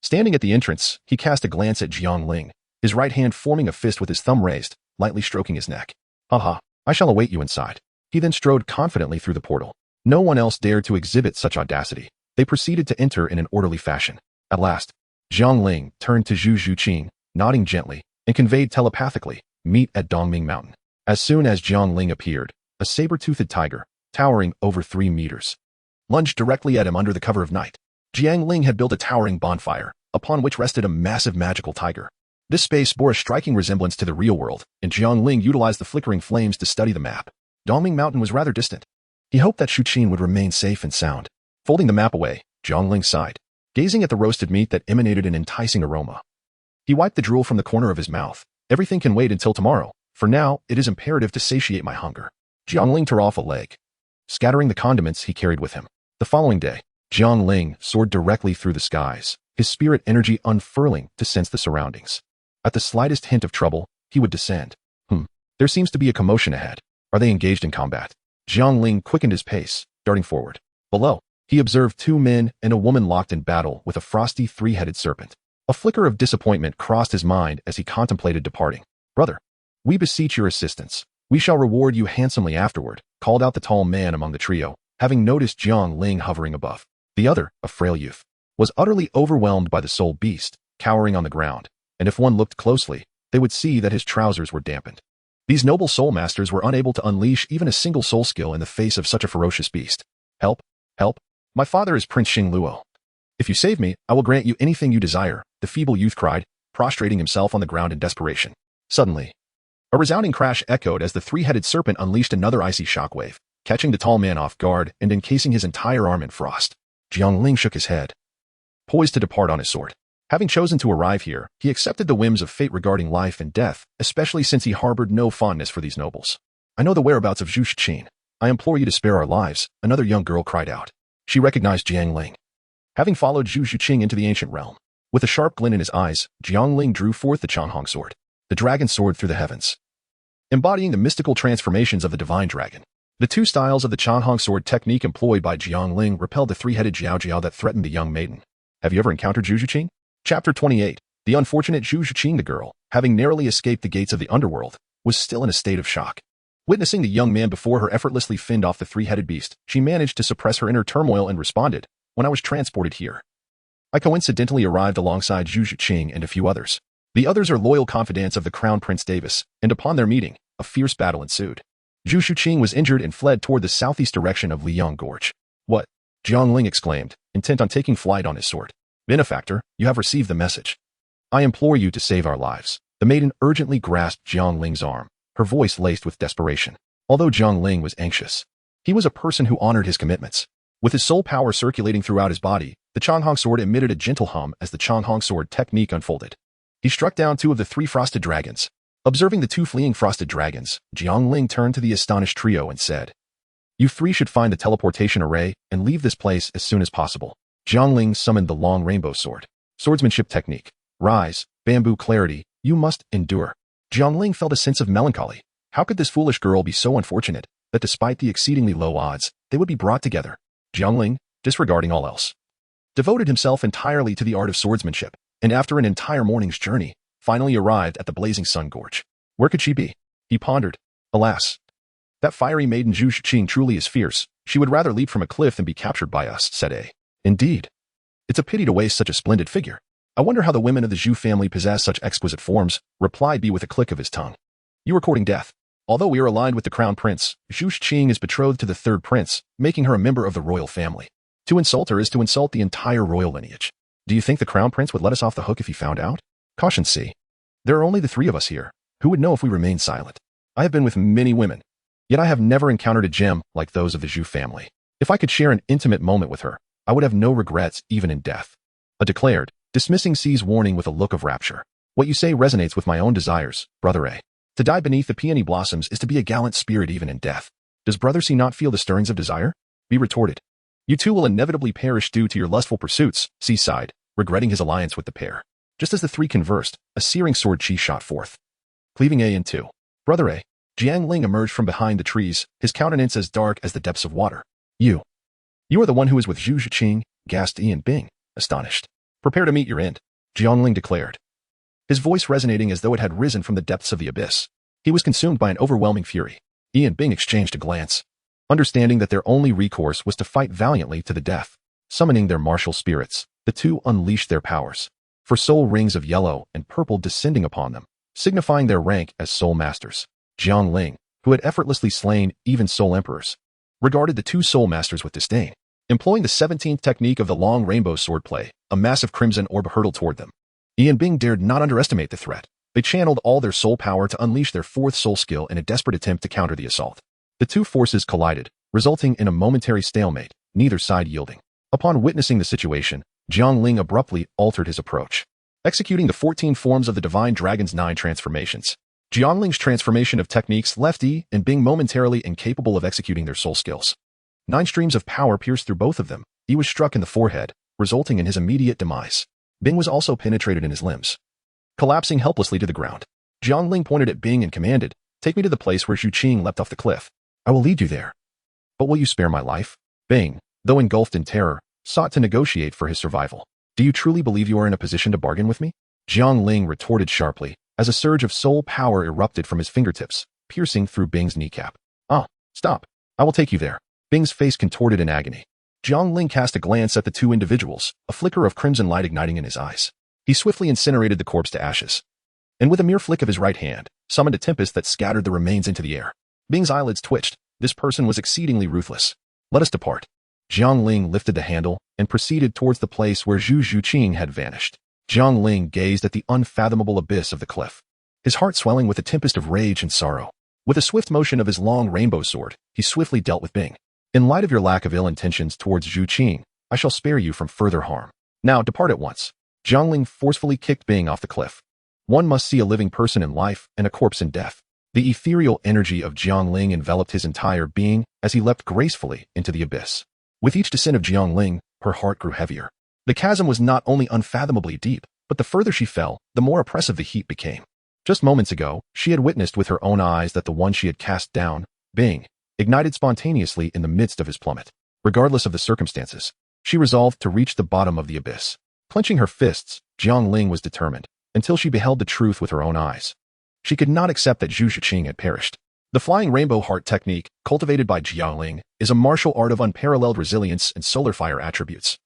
Standing at the entrance, he cast a glance at Jiang Ling, his right hand forming a fist with his thumb raised, lightly stroking his neck. "Haha, I shall await you inside." He then strode confidently through the portal. No one else dared to exhibit such audacity. They proceeded to enter in an orderly fashion. At last, Jiang Ling turned to Zhu Zhuqing, nodding gently, and conveyed telepathically, "Meet at Dongming Mountain." As soon as Jiang Ling appeared, a saber-toothed tiger, towering over 3 meters, lunged directly at him under the cover of night. Jiang Ling had built a towering bonfire, upon which rested a massive magical tiger. This space bore a striking resemblance to the real world, and Jiang Ling utilized the flickering flames to study the map. Dongming Mountain was rather distant. He hoped that Shuqin would remain safe and sound. Folding the map away, Jiang Ling sighed, gazing at the roasted meat that emanated an enticing aroma. He wiped the drool from the corner of his mouth. "Everything can wait until tomorrow. For now, it is imperative to satiate my hunger." Jiang Ling tore off a leg, scattering the condiments he carried with him. The following day, Jiang Ling soared directly through the skies, his spirit energy unfurling to sense the surroundings. At the slightest hint of trouble, he would descend. There seems to be a commotion ahead. Are they engaged in combat? Jiang Ling quickened his pace, darting forward. Below, he observed 2 men and a woman locked in battle with a frosty 3-headed serpent. A flicker of disappointment crossed his mind as he contemplated departing. "Brother, we beseech your assistance. We shall reward you handsomely afterward," called out the tall man among the trio, having noticed Jiang Ling hovering above. The other, a frail youth, was utterly overwhelmed by the soul beast, cowering on the ground, and if one looked closely, they would see that his trousers were dampened. These noble soul masters were unable to unleash even a single soul skill in the face of such a ferocious beast. "Help! Help! My father is Prince Xingluo. If you save me, I will grant you anything you desire," the feeble youth cried, prostrating himself on the ground in desperation. Suddenly, a resounding crash echoed as the 3-headed serpent unleashed another icy shockwave, catching the tall man off guard and encasing his entire arm in frost. Jiang Ling shook his head, poised to depart on his sword. Having chosen to arrive here, he accepted the whims of fate regarding life and death, especially since he harbored no fondness for these nobles. "I know the whereabouts of Zhu Zhuqing. I implore you to spare our lives," another young girl cried out. She recognized Jiang Ling, having followed Zhu Zhuqing into the ancient realm. With a sharp glint in his eyes, Jiang Ling drew forth the Changhong sword. The dragon soared through the heavens, embodying the mystical transformations of the divine dragon. The 2 styles of the Changhong sword technique employed by Jiang Ling repelled the 3-headed Jiao Jiao that threatened the young maiden. Have you ever encountered Zhu Zhuqing? Chapter 28. The unfortunate Zhu Zhuqing, the girl, having narrowly escaped the gates of the underworld, was still in a state of shock. Witnessing the young man before her effortlessly fend off the 3-headed beast, she managed to suppress her inner turmoil and responded, "When I was transported here, I coincidentally arrived alongside Zhu Zhuqing and a few others. The others are loyal confidants of the Crown Prince Davis, and upon their meeting, a fierce battle ensued. Zhu Zhuqing was injured and fled toward the southeast direction of Liang Gorge." "What?" Jiang Ling exclaimed, intent on taking flight on his sword. "Benefactor, you have received the message. I implore you to save our lives." The maiden urgently grasped Jiang Ling's arm, her voice laced with desperation. Although Jiang Ling was anxious, he was a person who honored his commitments. With his soul power circulating throughout his body, the Changhong sword emitted a gentle hum as the Changhong sword technique unfolded. He struck down 2 of the 3 frosted dragons. Observing the 2 fleeing frosted dragons, Jiang Ling turned to the astonished trio and said, "You 3 should find the teleportation array and leave this place as soon as possible." Jiang Ling summoned the long rainbow sword. Swordsmanship technique. Rise, bamboo clarity, you must endure. Jiang Ling felt a sense of melancholy. How could this foolish girl be so unfortunate that despite the exceedingly low odds, they would be brought together? Jiang Ling, disregarding all else, devoted himself entirely to the art of swordsmanship, and after an entire morning's journey, finally arrived at the blazing sun gorge. Where could she be? He pondered. Alas, that fiery maiden Zhu Zhuqing truly is fierce. She would rather leap from a cliff than be captured by us, said A. Indeed. It's a pity to waste such a splendid figure. I wonder how the women of the Zhu family possess such exquisite forms, replied B with a click of his tongue. You are courting death. Although we are aligned with the crown prince, Zhu Zhuqing is betrothed to the 3rd prince, making her a member of the royal family. To insult her is to insult the entire royal lineage. Do you think the crown prince would let us off the hook if he found out? Caution C. There are only the 3 of us here. Who would know if we remain silent? I have been with many women, yet I have never encountered a gem like those of the Zhu family. If I could share an intimate moment with her, I would have no regrets even in death. A declared, dismissing C's warning with a look of rapture. What you say resonates with my own desires, brother A. To die beneath the peony blossoms is to be a gallant spirit even in death. Does brother C not feel the stirrings of desire? B retorted. You two will inevitably perish due to your lustful pursuits, C sighed, regretting his alliance with the pair. Just as the three conversed, a searing sword chi shot forth, cleaving A in two. Brother A, Jiang Ling emerged from behind the trees, his countenance as dark as the depths of water. You are the one who is with Zhu Zhiqing, gasped Ian Bing, astonished. Prepare to meet your end, Jiang Ling declared, his voice resonating as though it had risen from the depths of the abyss. He was consumed by an overwhelming fury. Ian Bing exchanged a glance, understanding that their only recourse was to fight valiantly to the death. Summoning their martial spirits, the two unleashed their powers, for soul rings of yellow and purple descending upon them, signifying their rank as soul masters. Jiang Ling, who had effortlessly slain even soul emperors, regarded the two soul masters with disdain. Employing the 17th technique of the long rainbow swordplay, a massive crimson orb hurtled toward them. Ian Bing dared not underestimate the threat. They channeled all their soul power to unleash their fourth soul skill in a desperate attempt to counter the assault. The two forces collided, resulting in a momentary stalemate, neither side yielding. Upon witnessing the situation, Jiang Ling abruptly altered his approach, executing the 14 forms of the Divine Dragon's 9 transformations. Jiang Ling's transformation of techniques left Yi and Bing momentarily incapable of executing their soul skills. 9 streams of power pierced through both of them. Yi was struck in the forehead, resulting in his immediate demise. Bing was also penetrated in his limbs, collapsing helplessly to the ground. Jiang Ling pointed at Bing and commanded, "Take me to the place where Zhu Qing leapt off the cliff. I will lead you there. But will you spare my life?" Bing, though engulfed in terror, sought to negotiate for his survival. "Do you truly believe you are in a position to bargain with me?" Jiang Ling retorted sharply, as a surge of soul power erupted from his fingertips, piercing through Bing's kneecap. "Ah, stop. I will take you there." Bing's face contorted in agony. Jiang Ling cast a glance at the two individuals, a flicker of crimson light igniting in his eyes. He swiftly incinerated the corpse to ashes, and with a mere flick of his right hand, summoned a tempest that scattered the remains into the air. Bing's eyelids twitched. This person was exceedingly ruthless. "Let us depart." Jiang Ling lifted the handle and proceeded towards the place where Zhu Zhiqing had vanished. Jiang Ling gazed at the unfathomable abyss of the cliff, his heart swelling with a tempest of rage and sorrow. With a swift motion of his long rainbow sword, he swiftly dealt with Bing. "In light of your lack of ill intentions towards Zhu Qing, I shall spare you from further harm. Now depart at once." Jiang Ling forcefully kicked Bing off the cliff. One must see a living person in life and a corpse in death. The ethereal energy of Jiang Ling enveloped his entire being as he leapt gracefully into the abyss. With each descent of Jiang Ling, her heart grew heavier. The chasm was not only unfathomably deep, but the further she fell, the more oppressive the heat became. Just moments ago, she had witnessed with her own eyes that the one she had cast down, Bing, ignited spontaneously in the midst of his plummet. Regardless of the circumstances, she resolved to reach the bottom of the abyss. Clenching her fists, Jiang Ling was determined, until she beheld the truth with her own eyes. She could not accept that Zhu Zhiqing had perished. The flying rainbow heart technique, cultivated by Jiang Ling, is a martial art of unparalleled resilience and solar fire attributes.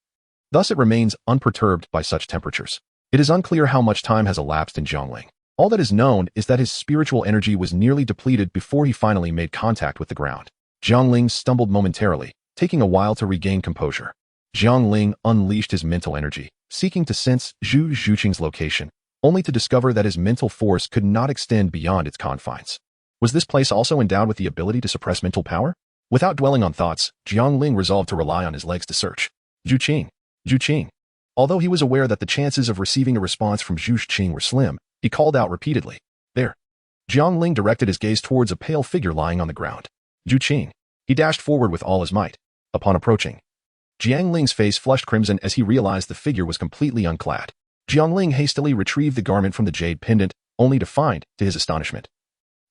Thus it remains unperturbed by such temperatures. It is unclear how much time has elapsed in Jiang Ling. All that is known is that his spiritual energy was nearly depleted before he finally made contact with the ground. Jiang Ling stumbled momentarily, taking a while to regain composure. Jiang Ling unleashed his mental energy, seeking to sense Zhu Zhiqing's location, only to discover that his mental force could not extend beyond its confines. Was this place also endowed with the ability to suppress mental power? Without dwelling on thoughts, Jiang Ling resolved to rely on his legs to search. Zhu Qing. Although he was aware that the chances of receiving a response from Zhu Zhiqing were slim, he called out repeatedly. "There." Jiang Ling directed his gaze towards a pale figure lying on the ground. Zhu Qing. He dashed forward with all his might. Upon approaching, Jiang Ling's face flushed crimson as he realized the figure was completely unclad. Jiang Ling hastily retrieved the garment from the jade pendant, only to find, to his astonishment,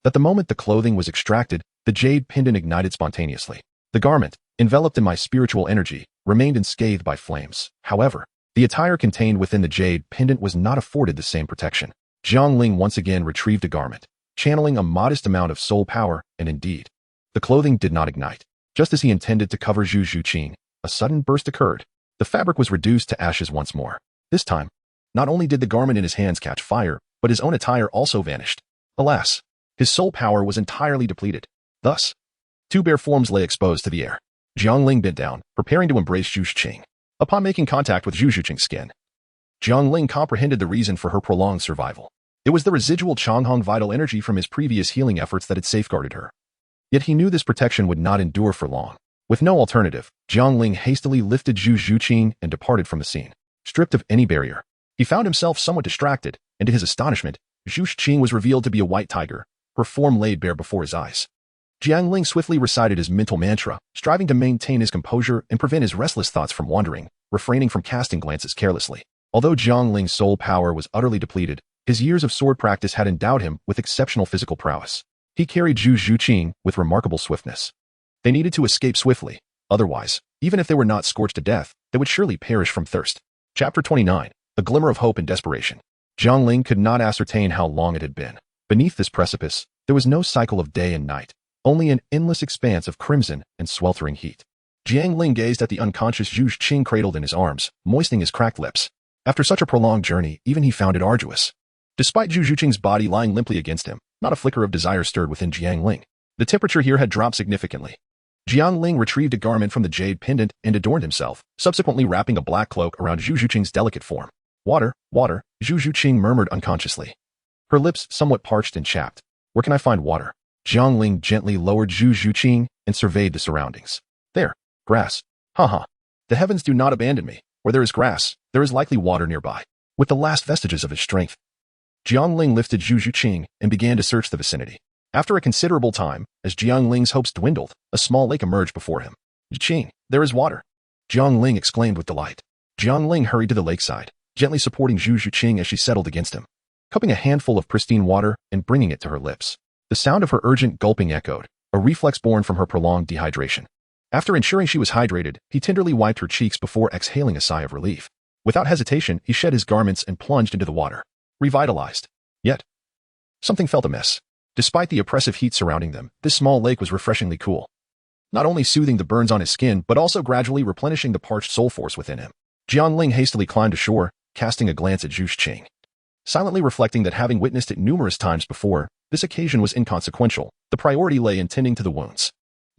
that the moment the clothing was extracted, the jade pendant ignited spontaneously. The garment, enveloped in my spiritual energy, remained unscathed by flames. However, the attire contained within the jade pendant was not afforded the same protection. Jiang Ling once again retrieved the garment, channeling a modest amount of soul power, and indeed, the clothing did not ignite. Just as he intended to cover Zhu Zhiqing, a sudden burst occurred. The fabric was reduced to ashes once more. This time, not only did the garment in his hands catch fire, but his own attire also vanished. Alas, his soul power was entirely depleted. Thus, two bare forms lay exposed to the air. Jiang Ling bent down, preparing to embrace Zhu Zhiqing. Upon making contact with Zhu Zhiqing's skin, Jiang Ling comprehended the reason for her prolonged survival. It was the residual Changhong vital energy from his previous healing efforts that had safeguarded her. Yet he knew this protection would not endure for long. With no alternative, Jiang Ling hastily lifted Zhu Zhiqing and departed from the scene. Stripped of any barrier, he found himself somewhat distracted, and to his astonishment, Zhu Zhiqing was revealed to be a white tiger, her form laid bare before his eyes. Jiang Ling swiftly recited his mental mantra, striving to maintain his composure and prevent his restless thoughts from wandering, refraining from casting glances carelessly. Although Jiang Ling's soul power was utterly depleted, his years of sword practice had endowed him with exceptional physical prowess. He carried Zhu Zhuqing with remarkable swiftness. They needed to escape swiftly. Otherwise, even if they were not scorched to death, they would surely perish from thirst. Chapter 29. A Glimmer of Hope and Desperation. Jiang Ling could not ascertain how long it had been. Beneath this precipice, there was no cycle of day and night, only an endless expanse of crimson and sweltering heat. Jiang Ling gazed at the unconscious Zhu Zhuqing cradled in his arms, moistening his cracked lips. After such a prolonged journey, even he found it arduous. Despite Zhu Zhuqing's body lying limply against him, not a flicker of desire stirred within Jiang Ling. The temperature here had dropped significantly. Jiang Ling retrieved a garment from the jade pendant and adorned himself, subsequently wrapping a black cloak around Zhu Zhuqing's delicate form. Water, water, Zhu Zhuqing murmured unconsciously. Her lips somewhat parched and chapped. Where can I find water? Jiang Ling gently lowered Zhu Zhuqing and surveyed the surroundings. There, grass. Haha. The heavens do not abandon me. Where there is grass, there is likely water nearby. With the last vestiges of his strength, Jiang Ling lifted Zhu Zhuqing and began to search the vicinity. After a considerable time, as Jiang Ling's hopes dwindled, a small lake emerged before him. Zhuqing, there is water. Jiang Ling exclaimed with delight. Jiang Ling hurried to the lakeside, gently supporting Zhu Zhuqing as she settled against him, cupping a handful of pristine water and bringing it to her lips. The sound of her urgent gulping echoed, a reflex born from her prolonged dehydration. After ensuring she was hydrated, he tenderly wiped her cheeks before exhaling a sigh of relief. Without hesitation, he shed his garments and plunged into the water. Revitalized. Yet, something felt amiss. Despite the oppressive heat surrounding them, this small lake was refreshingly cool. Not only soothing the burns on his skin, but also gradually replenishing the parched soul force within him. Jiang Ling hastily climbed ashore, casting a glance at Zhu Zhuqing. Silently reflecting that having witnessed it numerous times before, this occasion was inconsequential. The priority lay in tending to the wounds.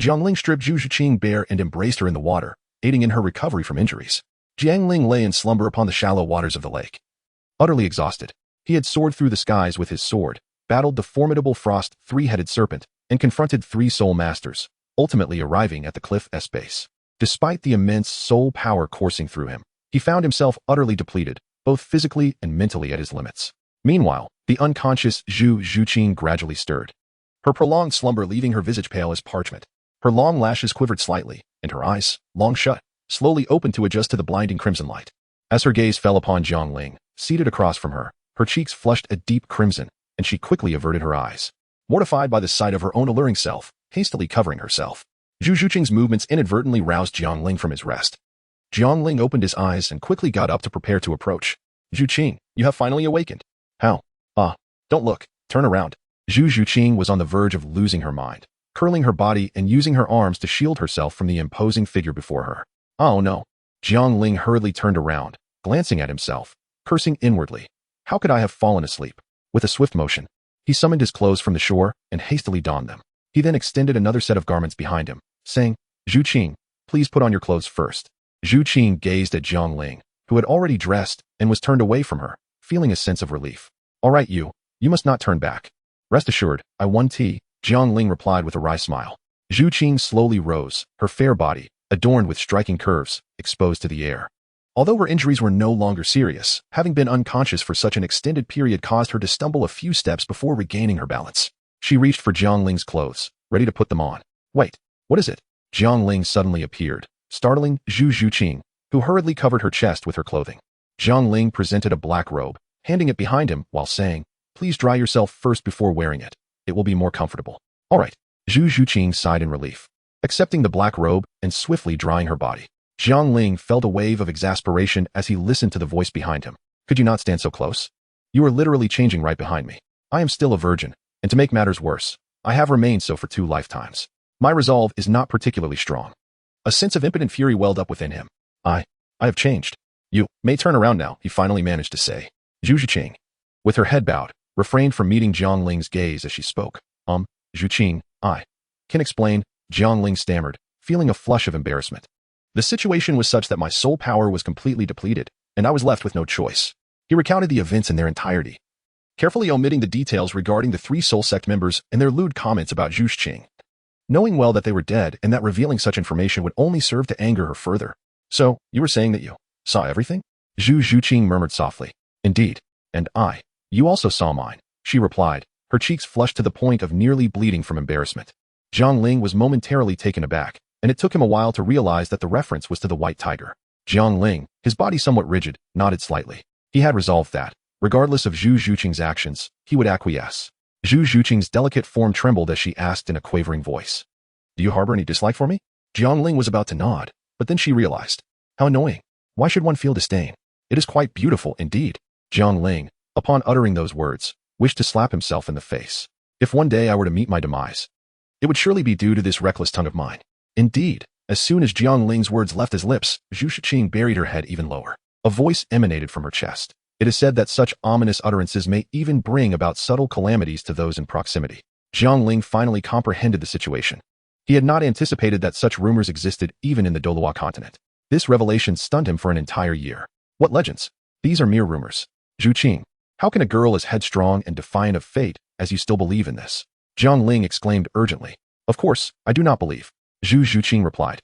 Jiang Ling stripped Zhu Zhuqing bare and embraced her in the water, aiding in her recovery from injuries. Jiang Ling lay in slumber upon the shallow waters of the lake. Utterly exhausted, he had soared through the skies with his sword, battled the formidable frost three-headed serpent, and confronted three soul masters, ultimately arriving at the cliff's base. Despite the immense soul power coursing through him, he found himself utterly depleted, both physically and mentally at his limits. Meanwhile, the unconscious Zhu Zhuqing gradually stirred, her prolonged slumber leaving her visage pale as parchment. Her long lashes quivered slightly, and her eyes, long shut, slowly opened to adjust to the blinding crimson light. As her gaze fell upon Jiang Ling, seated across from her, her cheeks flushed a deep crimson, and she quickly averted her eyes, mortified by the sight of her own alluring self, hastily covering herself. Zhu Zhuqing's movements inadvertently roused Jiang Ling from his rest. Jiang Ling opened his eyes and quickly got up to prepare to approach. Zhuqing, you have finally awakened. How? Ah, don't look, turn around. Zhu Zhuqing was on the verge of losing her mind, curling her body and using her arms to shield herself from the imposing figure before her. Oh no. Jiang Ling hurriedly turned around, glancing at himself, cursing inwardly. How could I have fallen asleep? With a swift motion, he summoned his clothes from the shore and hastily donned them. He then extended another set of garments behind him, saying, Zhuqing, please put on your clothes first. Zhuqing gazed at Jiang Ling, who had already dressed and was turned away from her, feeling a sense of relief. All right, you must not turn back. Rest assured, I won tea, Jiang Ling replied with a wry smile. Zhuqing slowly rose, her fair body, adorned with striking curves, exposed to the air. Although her injuries were no longer serious, having been unconscious for such an extended period caused her to stumble a few steps before regaining her balance. She reached for Jiang Ling's clothes, ready to put them on. Wait, what is it? Jiang Ling suddenly appeared, startling Zhu Zhuqing, who hurriedly covered her chest with her clothing. Jiang Ling presented a black robe, handing it behind him while saying, please dry yourself first before wearing it. It will be more comfortable. All right. Zhu Zhuqing sighed in relief, accepting the black robe and swiftly drying her body. Jiang Ling felt a wave of exasperation as he listened to the voice behind him. Could you not stand so close? You are literally changing right behind me. I am still a virgin, and to make matters worse, I have remained so for 2 lifetimes. My resolve is not particularly strong. A sense of impotent fury welled up within him. I have changed. You may turn around now, he finally managed to say. Zhu Zhuqing, with her head bowed, refrained from meeting Jiang Ling's gaze as she spoke. Zhuqing, I can explain, Jiang Ling stammered, feeling a flush of embarrassment. The situation was such that my soul power was completely depleted, and I was left with no choice. He recounted the events in their entirety, carefully omitting the details regarding the 3 soul sect members and their lewd comments about Zhu Zhuqing, knowing well that they were dead and that revealing such information would only serve to anger her further. So, you were saying that you saw everything? Zhu Zhuqing murmured softly. Indeed. And you also saw mine, she replied, her cheeks flushed to the point of nearly bleeding from embarrassment. Jiang Ling was momentarily taken aback, and it took him a while to realize that the reference was to the white tiger. Jiang Ling, his body somewhat rigid, nodded slightly. He had resolved that, regardless of Zhu Zhuqing's actions, he would acquiesce. Zhu Zhuqing's delicate form trembled as she asked in a quavering voice. Do you harbor any dislike for me? Jiang Ling was about to nod, but then she realized. How annoying. Why should one feel disdain? It is quite beautiful indeed. Jiang Ling, upon uttering those words, wished to slap himself in the face. If one day I were to meet my demise, it would surely be due to this reckless tongue of mine. Indeed, as soon as Jiang Ling's words left his lips, Zhu Zhuqing buried her head even lower. A voice emanated from her chest. It is said that such ominous utterances may even bring about subtle calamities to those in proximity. Jiang Ling finally comprehended the situation. He had not anticipated that such rumors existed even in the Douluo continent. This revelation stunned him for an entire year. What legends? These are mere rumors. Zhuqing, how can a girl as headstrong and defiant of fate as you still believe in this? Jiang Ling exclaimed urgently. Of course, I do not believe. Zhu Zhuqing replied,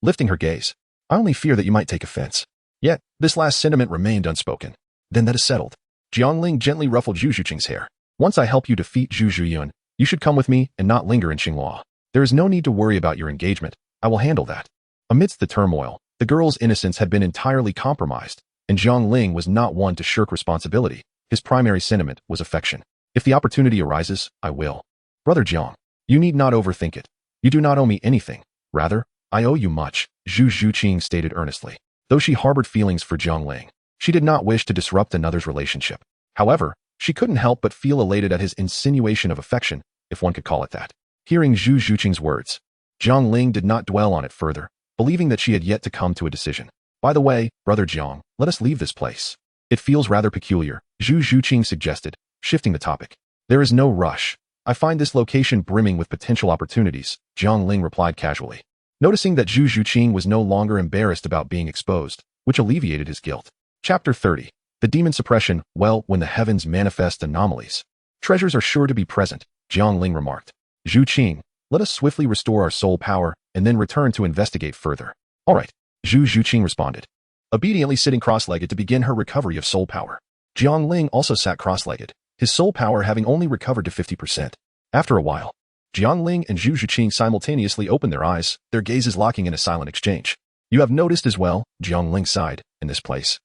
lifting her gaze. I only fear that you might take offense. Yet, this last sentiment remained unspoken. Then that is settled. Jiang Ling gently ruffled Zhu Zhuqing's hair. Once I help you defeat Zhu Zhuyuan, you should come with me and not linger in Xinghua. There is no need to worry about your engagement. I will handle that. Amidst the turmoil, the girl's innocence had been entirely compromised, and Jiang Ling was not one to shirk responsibility. His primary sentiment was affection. If the opportunity arises, I will. Brother Jiang, you need not overthink it. You do not owe me anything. Rather, I owe you much, Zhu Zhuqing stated earnestly. Though she harbored feelings for Jiang Ling, she did not wish to disrupt another's relationship. However, she couldn't help but feel elated at his insinuation of affection, if one could call it that. Hearing Zhu Zhuqing's words, Jiang Ling did not dwell on it further, believing that she had yet to come to a decision. By the way, Brother Jiang, let us leave this place. It feels rather peculiar, Zhu Zhuqing suggested, shifting the topic. There is no rush. I find this location brimming with potential opportunities, Jiang Ling replied casually. Noticing that Zhu Zhuqing was no longer embarrassed about being exposed, which alleviated his guilt. Chapter 30. The Demon Suppression. Well, when the heavens manifest anomalies, treasures are sure to be present, Jiang Ling remarked. Zhuqing, let us swiftly restore our soul power and then return to investigate further. All right, Zhu Zhuqing responded, obediently sitting cross-legged to begin her recovery of soul power. Jiang Ling also sat cross-legged, his soul power having only recovered to 50%. After a while, Jiang Ling and Zhu Zhuqing simultaneously opened their eyes, their gazes locking in a silent exchange. You have noticed as well, Jiang Ling sighed, in this place.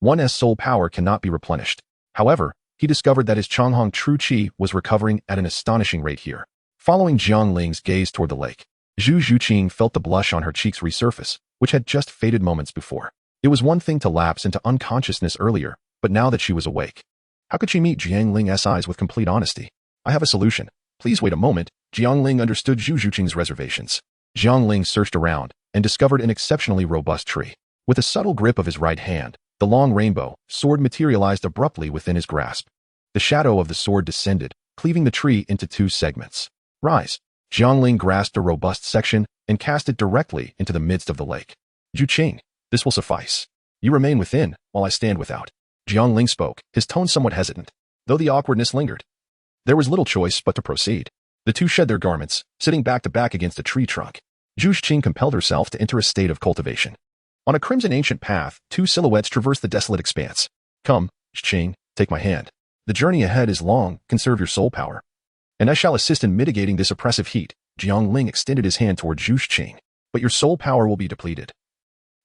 One's soul power cannot be replenished. However, he discovered that his Changhong true qi was recovering at an astonishing rate here. Following Jiang Ling's gaze toward the lake, Zhu Zhuqing felt the blush on her cheeks resurface, which had just faded moments before. It was one thing to lapse into unconsciousness earlier, but now that she was awake, how could she meet Jiang Ling's eyes with complete honesty? I have a solution. Please wait a moment. Jiang Ling understood Zhu Zhuqing's reservations. Jiang Ling searched around and discovered an exceptionally robust tree. With a subtle grip of his right hand, the long rainbow sword materialized abruptly within his grasp. The shadow of the sword descended, cleaving the tree into two segments. Rise. Jiang Ling grasped a robust section and cast it directly into the midst of the lake. Zhuqing, this will suffice. You remain within, while I stand without. Jiang Ling spoke, his tone somewhat hesitant, though the awkwardness lingered. There was little choice but to proceed. The two shed their garments, sitting back to back against a tree trunk. Zhu Zhuqing compelled herself to enter a state of cultivation. On a crimson ancient path, two silhouettes traversed the desolate expanse. Come, Zhuqing, take my hand. The journey ahead is long, conserve your soul power. And I shall assist in mitigating this oppressive heat. Jiang Ling extended his hand toward Zhu Zhuqing. But your soul power will be depleted.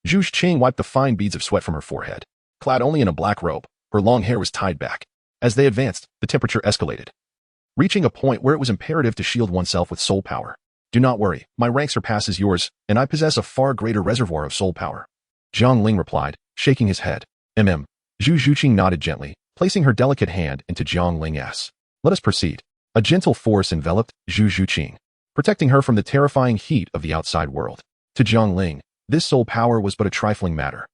Zhu Zhuqing wiped the fine beads of sweat from her forehead. Clad only in a black robe, her long hair was tied back. As they advanced, the temperature escalated, reaching a point where it was imperative to shield oneself with soul power. Do not worry, my rank surpasses yours, and I possess a far greater reservoir of soul power. Jiang Ling replied, shaking his head. Zhu Zhuqing nodded gently, placing her delicate hand into Jiang Ling's. Let us proceed. A gentle force enveloped Zhu Zhuqing, protecting her from the terrifying heat of the outside world. To Jiang Ling, this soul power was but a trifling matter.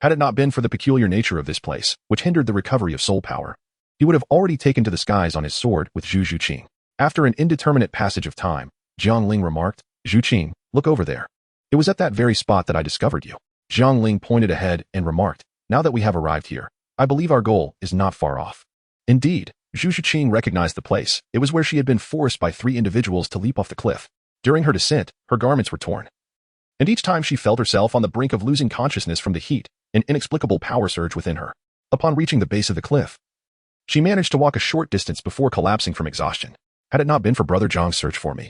Had it not been for the peculiar nature of this place, which hindered the recovery of soul power, he would have already taken to the skies on his sword with Zhu Zhuqing. After an indeterminate passage of time, Jiang Ling remarked, Zhuqing, look over there. It was at that very spot that I discovered you. Jiang Ling pointed ahead and remarked, now that we have arrived here, I believe our goal is not far off. Indeed, Zhu Zhuqing recognized the place. It was where she had been forced by three individuals to leap off the cliff. During her descent, her garments were torn. And each time she felt herself on the brink of losing consciousness from the heat, an inexplicable power surged within her. Upon reaching the base of the cliff, she managed to walk a short distance before collapsing from exhaustion. Had it not been for Brother Zhang's search for me,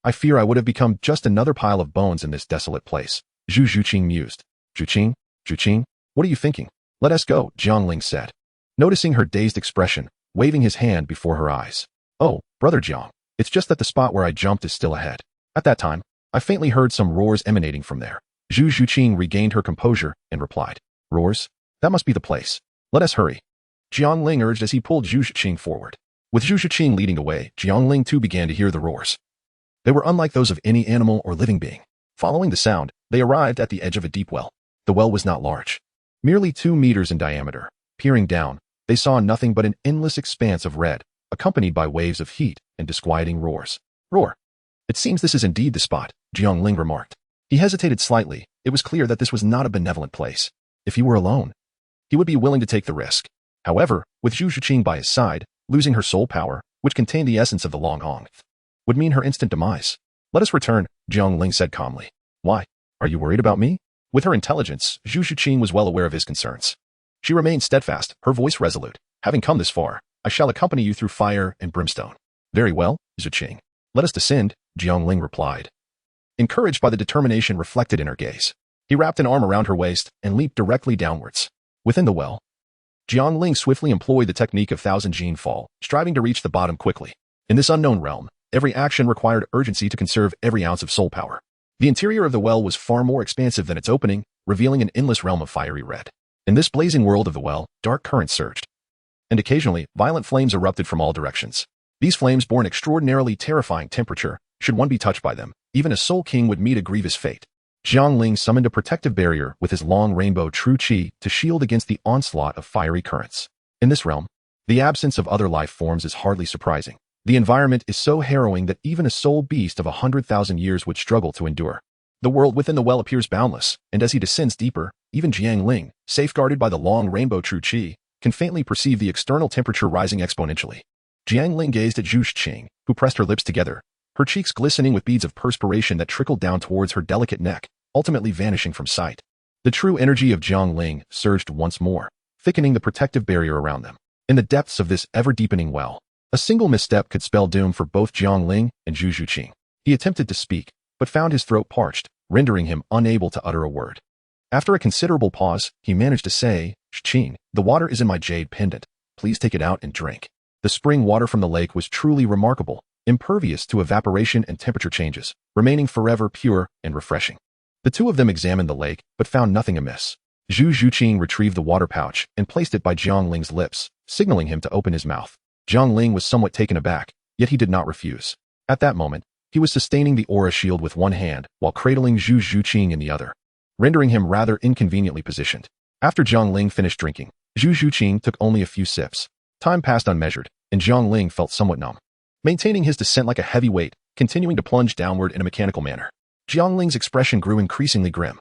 I fear I would have become just another pile of bones in this desolate place. Zhu Zhuqing mused. Zhuqing, what are you thinking? Let us go, Jiang Ling said, noticing her dazed expression, waving his hand before her eyes. Oh, brother Jiang, it's just that the spot where I jumped is still ahead. At that time, I faintly heard some roars emanating from there. Zhu Zhuqing regained her composure and replied. Roars? That must be the place. Let us hurry. Jiang Ling urged as he pulled Zhu Zhuqing forward. With Zhu Zhuqing leading the way, Jiang Ling too began to hear the roars. They were unlike those of any animal or living being. Following the sound, they arrived at the edge of a deep well. The well was not large, merely 2 meters in diameter. Peering down, they saw nothing but an endless expanse of red, accompanied by waves of heat and disquieting roars. Roar. It seems this is indeed the spot, Jiang Ling remarked. He hesitated slightly. It was clear that this was not a benevolent place. If he were alone, he would be willing to take the risk. However, with Zhu Zhuqing by his side, losing her soul power, which contained the essence of the Long Hong, would mean her instant demise. Let us return, Jiang Ling said calmly. Why? Are you worried about me? With her intelligence, Zhu Zhuqing was well aware of his concerns. She remained steadfast, her voice resolute. Having come this far, I shall accompany you through fire and brimstone. Very well, Zhuqing. Let us descend, Jiang Ling replied, encouraged by the determination reflected in her gaze. He wrapped an arm around her waist and leaped directly downwards. Within the well, Jiang Ling swiftly employed the technique of thousand gene fall, striving to reach the bottom quickly. In this unknown realm, every action required urgency to conserve every ounce of soul power. The interior of the well was far more expansive than its opening, revealing an endless realm of fiery red. In this blazing world of the well, dark currents surged, and occasionally, violent flames erupted from all directions. These flames bore an extraordinarily terrifying temperature. Should one be touched by them, even a soul king would meet a grievous fate. Jiang Ling summoned a protective barrier with his long rainbow true qi to shield against the onslaught of fiery currents. In this realm, the absence of other life forms is hardly surprising. The environment is so harrowing that even a soul beast of 100,000 years would struggle to endure. The world within the well appears boundless, and as he descends deeper, even Jiang Ling, safeguarded by the long rainbow true qi, can faintly perceive the external temperature rising exponentially. Jiang Ling gazed at Zhu Zhuqing, who pressed her lips together, her cheeks glistening with beads of perspiration that trickled down towards her delicate neck, ultimately vanishing from sight. The true energy of Jiang Ling surged once more, thickening the protective barrier around them. In the depths of this ever-deepening well, a single misstep could spell doom for both Jiang Ling and Zhu Zhuqing. He attempted to speak, but found his throat parched, rendering him unable to utter a word. After a considerable pause, he managed to say, Zhuqing, the water is in my jade pendant. Please take it out and drink. The spring water from the lake was truly remarkable, impervious to evaporation and temperature changes, remaining forever pure and refreshing. The two of them examined the lake, but found nothing amiss. Zhu Zhuqing retrieved the water pouch and placed it by Jiang Ling's lips, signaling him to open his mouth. Jiang Ling was somewhat taken aback, yet he did not refuse. At that moment, he was sustaining the aura shield with one hand while cradling Zhu Zhuqing in the other, rendering him rather inconveniently positioned. After Jiang Ling finished drinking, Zhu Zhuqing took only a few sips. Time passed unmeasured, and Jiang Ling felt somewhat numb. Maintaining his descent like a heavy weight, continuing to plunge downward in a mechanical manner, Jiang Ling's expression grew increasingly grim,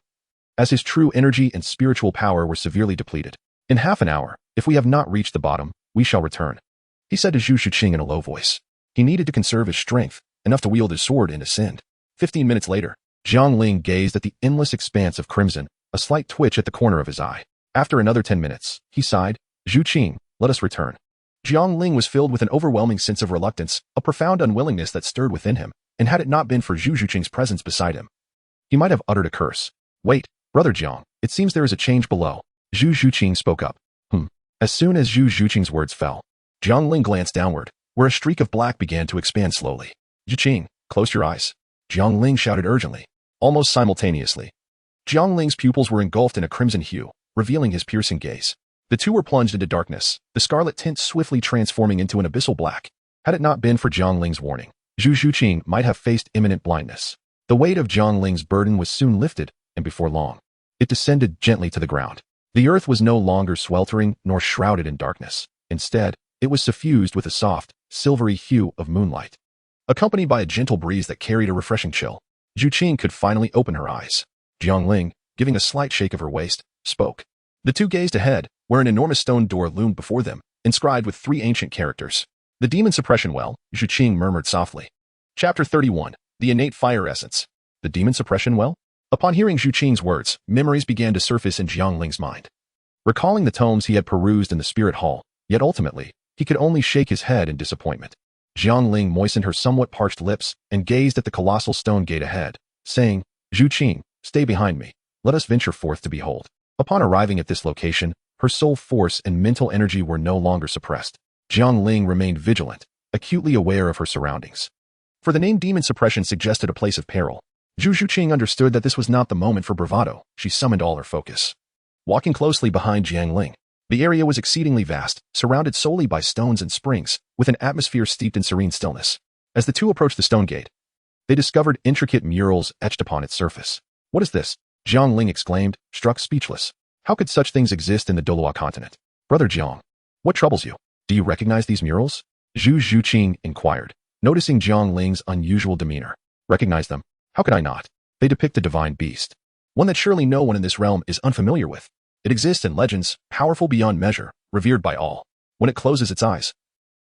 as his true energy and spiritual power were severely depleted. In half an hour, if we have not reached the bottom, we shall return, he said to Zhu Zhuqing in a low voice. He needed to conserve his strength, enough to wield his sword and ascend. 15 minutes later, Jiang Ling gazed at the endless expanse of crimson, a slight twitch at the corner of his eye. After another 10 minutes, he sighed, Zhuqing, let us return. Jiang Ling was filled with an overwhelming sense of reluctance, a profound unwillingness that stirred within him, and had it not been for Zhu Zhuqing's presence beside him, he might have uttered a curse. Wait, brother Jiang, it seems there is a change below. Zhu Zhuqing spoke up. As soon as Zhu Zhuqing's words fell, Jiang Ling glanced downward, where a streak of black began to expand slowly. Zhuqing, close your eyes. Jiang Ling shouted urgently. Almost simultaneously, Jiang Ling's pupils were engulfed in a crimson hue, revealing his piercing gaze. The two were plunged into darkness, the scarlet tint swiftly transforming into an abyssal black. Had it not been for Jiang Ling's warning, Zhu Zhuqing might have faced imminent blindness. The weight of Jiang Ling's burden was soon lifted, and before long, it descended gently to the ground. The earth was no longer sweltering nor shrouded in darkness. Instead, it was suffused with a soft, silvery hue of moonlight, accompanied by a gentle breeze that carried a refreshing chill. Zhuqing could finally open her eyes. Jiang Ling, giving a slight shake of her waist, spoke. The two gazed ahead, where an enormous stone door loomed before them, inscribed with 3 ancient characters. The demon suppression well, Zhuqing murmured softly. Chapter 31. The innate fire essence. The demon suppression well? Upon hearing Zhuqing's words, memories began to surface in Jiang Ling's mind. Recalling the tomes he had perused in the spirit hall, yet ultimately, he could only shake his head in disappointment. Jiang Ling moistened her somewhat parched lips and gazed at the colossal stone gate ahead, saying, Zhu Qing, stay behind me. Let us venture forth to behold. Upon arriving at this location, her soul force and mental energy were no longer suppressed. Jiang Ling remained vigilant, acutely aware of her surroundings. For the name demon suppression suggested a place of peril. Zhu Qing understood that this was not the moment for bravado. She summoned all her focus. Walking closely behind Jiang Ling, the area was exceedingly vast, surrounded solely by stones and springs, with an atmosphere steeped in serene stillness. As the two approached the stone gate, they discovered intricate murals etched upon its surface. What is this? Jiang Ling exclaimed, struck speechless. How could such things exist in the Douluo continent? Brother Jiang, what troubles you? Do you recognize these murals? Zhu Qing inquired, noticing Jiang Ling's unusual demeanor. Recognize them? How could I not? They depict a divine beast. One that surely no one in this realm is unfamiliar with. It exists in legends, powerful beyond measure, revered by all. When it closes its eyes,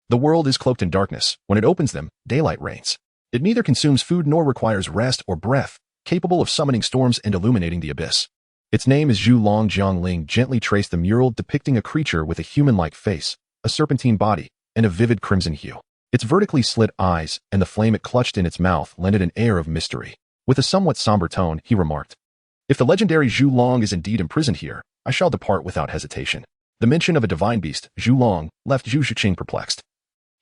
the world is cloaked in darkness. When it opens them, daylight reigns. It neither consumes food nor requires rest or breath, capable of summoning storms and illuminating the abyss. Its name is Zhu Long. Jiang Ling gently traced the mural depicting a creature with a human-like face, a serpentine body, and a vivid crimson hue. Its vertically slit eyes and the flame it clutched in its mouth lent it an air of mystery. With a somewhat somber tone, he remarked, If the legendary Zhu Long is indeed imprisoned here, I shall depart without hesitation. The mention of a divine beast, Zhu Long, left Zhu Qing perplexed.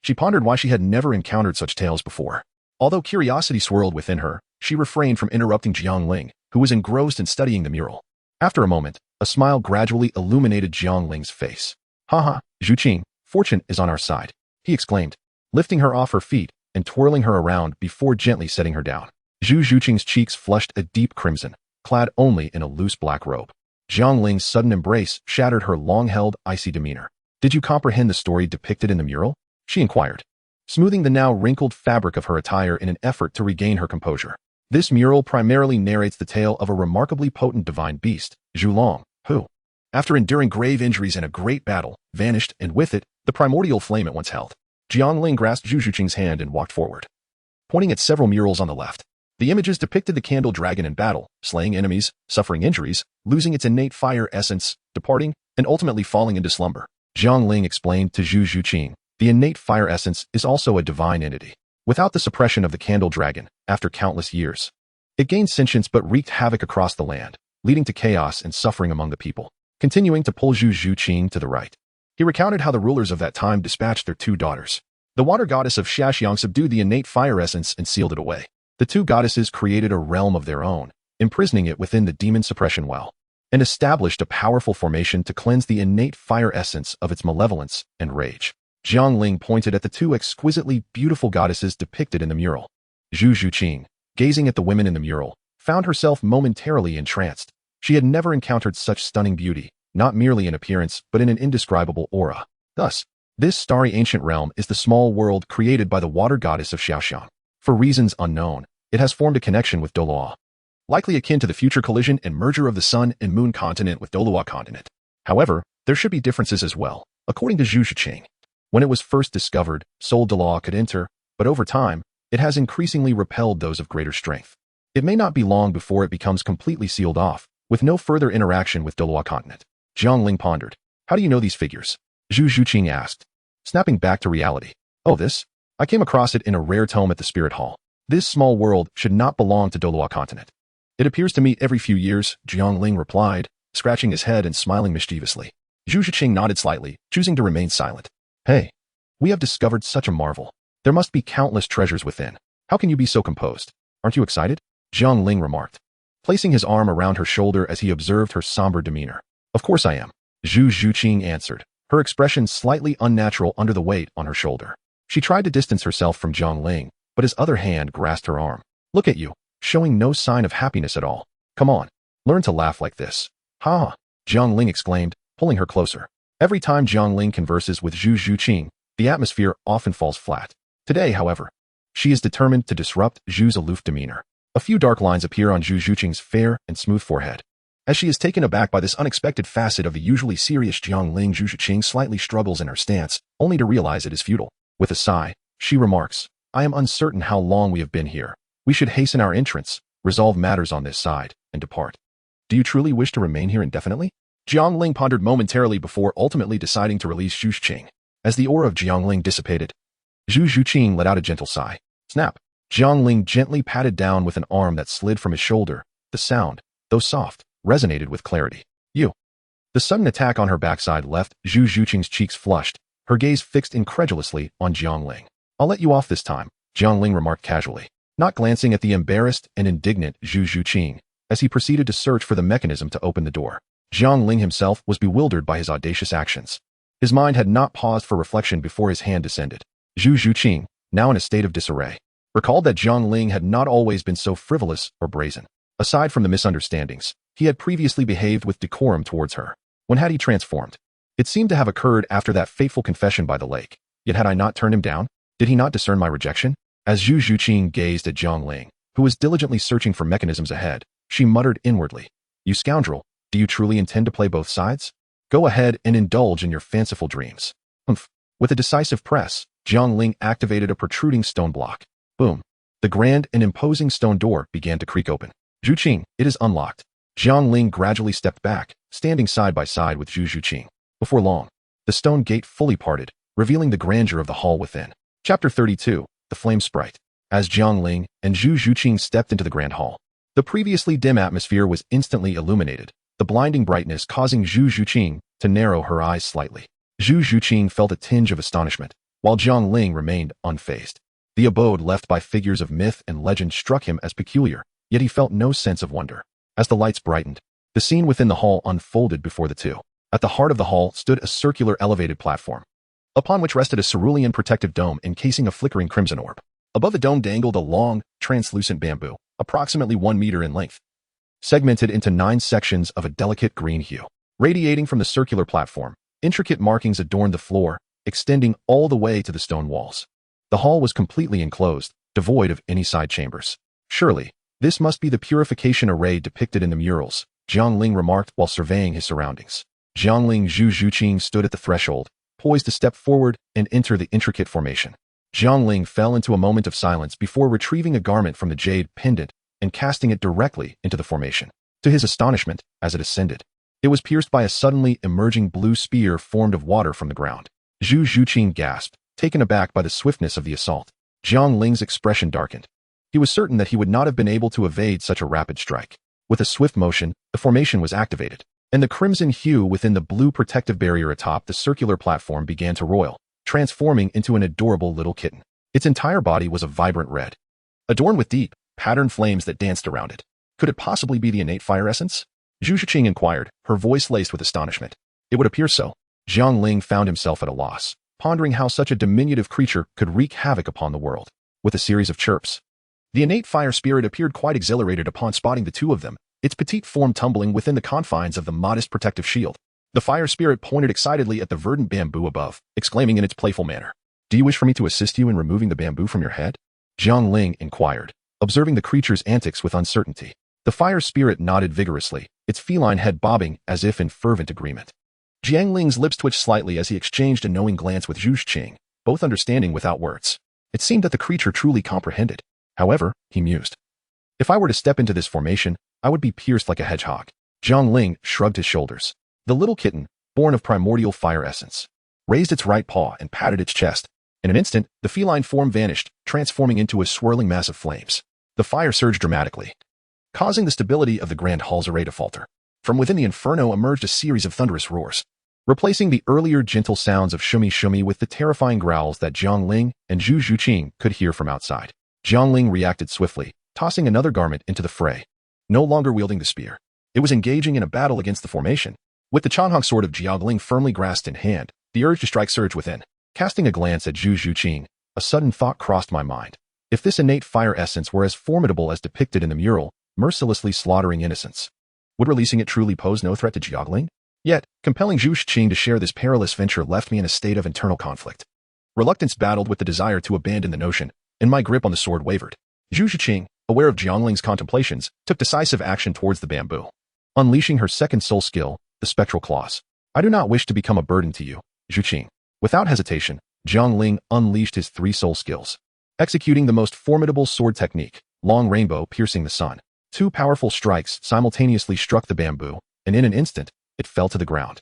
She pondered why she had never encountered such tales before. Although curiosity swirled within her, she refrained from interrupting Jiang Ling, who was engrossed in studying the mural. After a moment, a smile gradually illuminated Jiang Ling's face. Haha, Zhu Qing, fortune is on our side, he exclaimed, lifting her off her feet and twirling her around before gently setting her down. Zhu Qing's cheeks flushed a deep crimson, clad only in a loose black robe. Jiang Ling's sudden embrace shattered her long-held, icy demeanor. Did you comprehend the story depicted in the mural? She inquired, smoothing the now wrinkled fabric of her attire in an effort to regain her composure. This mural primarily narrates the tale of a remarkably potent divine beast, Zhu Long, who, after enduring grave injuries in a great battle, vanished, and with it, the primordial flame it once held. Jiang Ling grasped Zhu Qing's hand and walked forward, pointing at several murals on the left. The images depicted the candle dragon in battle, slaying enemies, suffering injuries, losing its innate fire essence, departing, and ultimately falling into slumber. Jiang Ling explained to Zhu Qing, the innate fire essence is also a divine entity. Without the suppression of the candle dragon, after countless years, it gained sentience but wreaked havoc across the land, leading to chaos and suffering among the people. Continuing to pull Zhu Qing to the right, he recounted how the rulers of that time dispatched their two daughters. The water goddess of Xiaxiang subdued the innate fire essence and sealed it away. The two goddesses created a realm of their own, imprisoning it within the demon suppression well, and established a powerful formation to cleanse the innate fire essence of its malevolence and rage. Jiang Ling pointed at the two exquisitely beautiful goddesses depicted in the mural. Zhu Qing, gazing at the women in the mural, found herself momentarily entranced. She had never encountered such stunning beauty, not merely in appearance but in an indescribable aura. Thus, this starry ancient realm is the small world created by the water goddess of Xiaxiang. For reasons unknown, it has formed a connection with Douluo, likely akin to the future collision and merger of the Sun and Moon continent with Douluo continent. However, there should be differences as well. According to Zhu Qing, when it was first discovered, Soul Douluo could enter, but over time, it has increasingly repelled those of greater strength. It may not be long before it becomes completely sealed off, with no further interaction with Douluo continent. Jiang Ling pondered. How do you know these figures? Zhu Qing asked, snapping back to reality. Oh, this? I came across it in a rare tome at the Spirit Hall. This small world should not belong to Douluo continent. It appears to meet every few years, Jiang Ling replied, scratching his head and smiling mischievously. Zhu Qing nodded slightly, choosing to remain silent. Hey, we have discovered such a marvel. There must be countless treasures within. How can you be so composed? Aren't you excited? Jiang Ling remarked, placing his arm around her shoulder as he observed her somber demeanor. Of course I am, Zhu Qing answered, her expression slightly unnatural under the weight on her shoulder. She tried to distance herself from Jiang Ling, but his other hand grasped her arm. Look at you, showing no sign of happiness at all. Come on, learn to laugh like this. Ha! Jiang Ling exclaimed, pulling her closer. Every time Jiang Ling converses with Zhu Qing, the atmosphere often falls flat. Today, however, she is determined to disrupt Zhu's aloof demeanor. A few dark lines appear on Zhu Qing's fair and smooth forehead. As she is taken aback by this unexpected facet of the usually serious Jiang Ling, Zhu Qing slightly struggles in her stance, only to realize it is futile. With a sigh, she remarks, I am uncertain how long we have been here. We should hasten our entrance, resolve matters on this side, and depart. Do you truly wish to remain here indefinitely? Jiang Ling pondered momentarily before ultimately deciding to release Zhu Qing. As the aura of Jiang Ling dissipated, Zhu Zhuqing let out a gentle sigh. Snap. Jiang Ling gently patted down with an arm that slid from his shoulder. The sound, though soft, resonated with clarity. You. The sudden attack on her backside left Zhu Zhuqing's cheeks flushed, her gaze fixed incredulously on Jiang Ling. I'll let you off this time, Jiang Ling remarked casually, not glancing at the embarrassed and indignant Zhu Zhuqing as he proceeded to search for the mechanism to open the door. Jiang Ling himself was bewildered by his audacious actions. His mind had not paused for reflection before his hand descended. Zhu Zhuqing, now in a state of disarray, recalled that Jiang Ling had not always been so frivolous or brazen. Aside from the misunderstandings, he had previously behaved with decorum towards her. When had he transformed? It seemed to have occurred after that fateful confession by the lake. Yet had I not turned him down? Did he not discern my rejection? As Zhu Zhuqing gazed at Jiang Ling, who was diligently searching for mechanisms ahead, she muttered inwardly, "You scoundrel, do you truly intend to play both sides? Go ahead and indulge in your fanciful dreams." Humph. With a decisive press, Jiang Ling activated a protruding stone block. Boom. The grand and imposing stone door began to creak open. Zhuqing, it is unlocked. Jiang Ling gradually stepped back, standing side by side with Zhu Zhuqing. Before long, the stone gate fully parted, revealing the grandeur of the hall within. Chapter 32, The Flame Sprite. As Jiang Ling and Zhu Zhuqing stepped into the grand hall, the previously dim atmosphere was instantly illuminated, the blinding brightness causing Zhu Zhuqing to narrow her eyes slightly. Zhu Zhuqing felt a tinge of astonishment, while Jiang Ling remained unfazed. The abode left by figures of myth and legend struck him as peculiar, yet he felt no sense of wonder. As the lights brightened, the scene within the hall unfolded before the two. At the heart of the hall stood a circular elevated platform, upon which rested a cerulean protective dome encasing a flickering crimson orb. Above the dome dangled a long, translucent bamboo, approximately 1 meter in length, segmented into 9 sections of a delicate green hue. Radiating from the circular platform, intricate markings adorned the floor, extending all the way to the stone walls. The hall was completely enclosed, devoid of any side chambers. Surely, this must be the purification array depicted in the murals, Jiang Ling remarked while surveying his surroundings. Jiang Ling Zhu Zhuqing stood at the threshold, poised to step forward and enter the intricate formation. Jiang Ling fell into a moment of silence before retrieving a garment from the jade pendant and casting it directly into the formation. To his astonishment, as it ascended, it was pierced by a suddenly emerging blue spear formed of water from the ground. Zhu Zhuqing gasped, taken aback by the swiftness of the assault. Jiang Ling's expression darkened. He was certain that he would not have been able to evade such a rapid strike. With a swift motion, the formation was activated, and the crimson hue within the blue protective barrier atop the circular platform began to roil, transforming into an adorable little kitten. Its entire body was a vibrant red, adorned with deep, patterned flames that danced around it. Could it possibly be the innate fire essence? Zhu Zhuqing inquired, her voice laced with astonishment. It would appear so. Jiang Ling found himself at a loss, pondering how such a diminutive creature could wreak havoc upon the world. With a series of chirps, the innate fire spirit appeared quite exhilarated upon spotting the two of them, its petite form tumbling within the confines of the modest protective shield. The fire spirit pointed excitedly at the verdant bamboo above, exclaiming in its playful manner, "Do you wish for me to assist you in removing the bamboo from your head?" Jiang Ling inquired, observing the creature's antics with uncertainty. The fire spirit nodded vigorously, its feline head bobbing as if in fervent agreement. Jiang Ling's lips twitched slightly as he exchanged a knowing glance with Zhu Zhuqing, both understanding without words. It seemed that the creature truly comprehended. However, he mused, if I were to step into this formation, I would be pierced like a hedgehog. Jiang Ling shrugged his shoulders. The little kitten, born of primordial fire essence, raised its right paw and patted its chest. In an instant, the feline form vanished, transforming into a swirling mass of flames. The fire surged dramatically, causing the stability of the grand hall's array to falter. From within the inferno emerged a series of thunderous roars, replacing the earlier gentle sounds of shumi shumi with the terrifying growls that Jiang Ling and Zhu Zhuqing could hear from outside. Jiang Ling reacted swiftly, tossing another garment into the fray. No longer wielding the spear, it was engaging in a battle against the formation. With the Chanhong sword of Jiang Ling firmly grasped in hand, the urge to strike surged within. Casting a glance at Zhu Zhuqing, a sudden thought crossed my mind. If this innate fire essence were as formidable as depicted in the mural, mercilessly slaughtering innocents, would releasing it truly pose no threat to Jiang Ling? Yet, compelling Zhu Zhuqing to share this perilous venture left me in a state of internal conflict. Reluctance battled with the desire to abandon the notion, and my grip on the sword wavered. Zhu Zhuqing, aware of Jiang Ling's contemplations, took decisive action towards the bamboo, unleashing her second soul skill, the spectral claws. I do not wish to become a burden to you, Zhuqing. Without hesitation, Jiang Ling unleashed his 3 soul skills, executing the most formidable sword technique, long rainbow piercing the sun. 2 powerful strikes simultaneously struck the bamboo, and in an instant, it fell to the ground,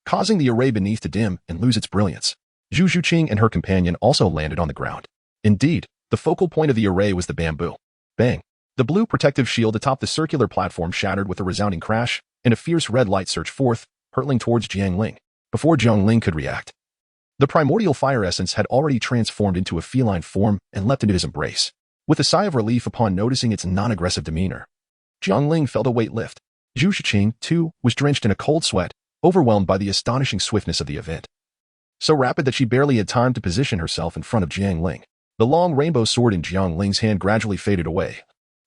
causing the array beneath to dim and lose its brilliance. Zhu Zhuqing and her companion also landed on the ground. Indeed, the focal point of the array was the bamboo. Bang! The blue protective shield atop the circular platform shattered with a resounding crash, and a fierce red light surged forth, hurtling towards Jiang Ling. Before Jiang Ling could react, the primordial fire essence had already transformed into a feline form and leapt into his embrace. With a sigh of relief upon noticing its non-aggressive demeanor, Jiang Ling felt a weight lift. Zhu Zhuqing, too, was drenched in a cold sweat, overwhelmed by the astonishing swiftness of the event. So rapid that she barely had time to position herself in front of Jiang Ling. The long rainbow sword in Jiang Ling's hand gradually faded away,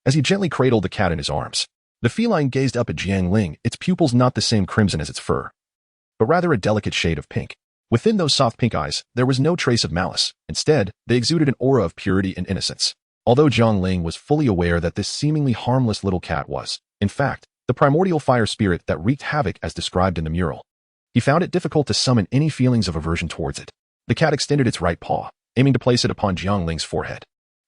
as he gently cradled the cat in his arms. The feline gazed up at Jiang Ling, its pupils not the same crimson as its fur, but rather a delicate shade of pink. Within those soft pink eyes, there was no trace of malice. Instead, they exuded an aura of purity and innocence. Although Jiang Ling was fully aware that this seemingly harmless little cat was, in fact, the primordial fire spirit that wreaked havoc as described in the mural, he found it difficult to summon any feelings of aversion towards it. The cat extended its right paw, aiming to place it upon Jiang Ling's forehead.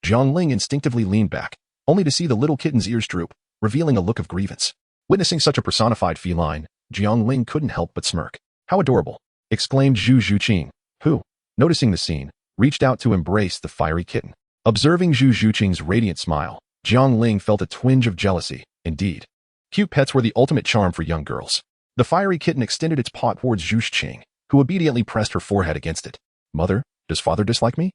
Jiang Ling instinctively leaned back, only to see the little kitten's ears droop, revealing a look of grievance. Witnessing such a personified feline, Jiang Ling couldn't help but smirk. "How adorable!" exclaimed Zhu Zhuqing, who, noticing the scene, reached out to embrace the fiery kitten. Observing Zhu Zhuqing's radiant smile, Jiang Ling felt a twinge of jealousy. Indeed, cute pets were the ultimate charm for young girls. The fiery kitten extended its paw towards Zhu Zhuqing, who obediently pressed her forehead against it. "Mother, does father dislike me?"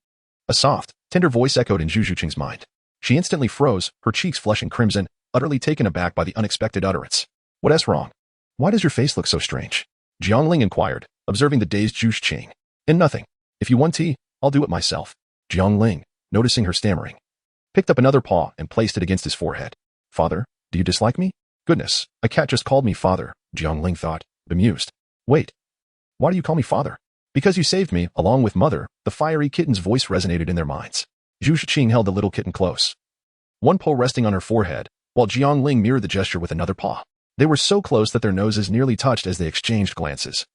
A soft, tender voice echoed in Zhu Zhuqing's mind. She instantly froze, her cheeks flushing crimson, utterly taken aback by the unexpected utterance. "What's wrong? Why does your face look so strange?" Jiang Ling inquired, observing the dazed Zhu Zhuqing. "And nothing. If you want tea, I'll do it myself." Jiang Ling, noticing her stammering, picked up another paw and placed it against his forehead. "Father, do you dislike me?" "Goodness, a cat just called me father," Jiang Ling thought, bemused. "Wait, why do you call me father?" "Because you saved me, along with mother." The fiery kitten's voice resonated in their minds. Zhu Zhuqing held the little kitten close, one paw resting on her forehead, while Jiang Ling mirrored the gesture with another paw. They were so close that their noses nearly touched as they exchanged glances,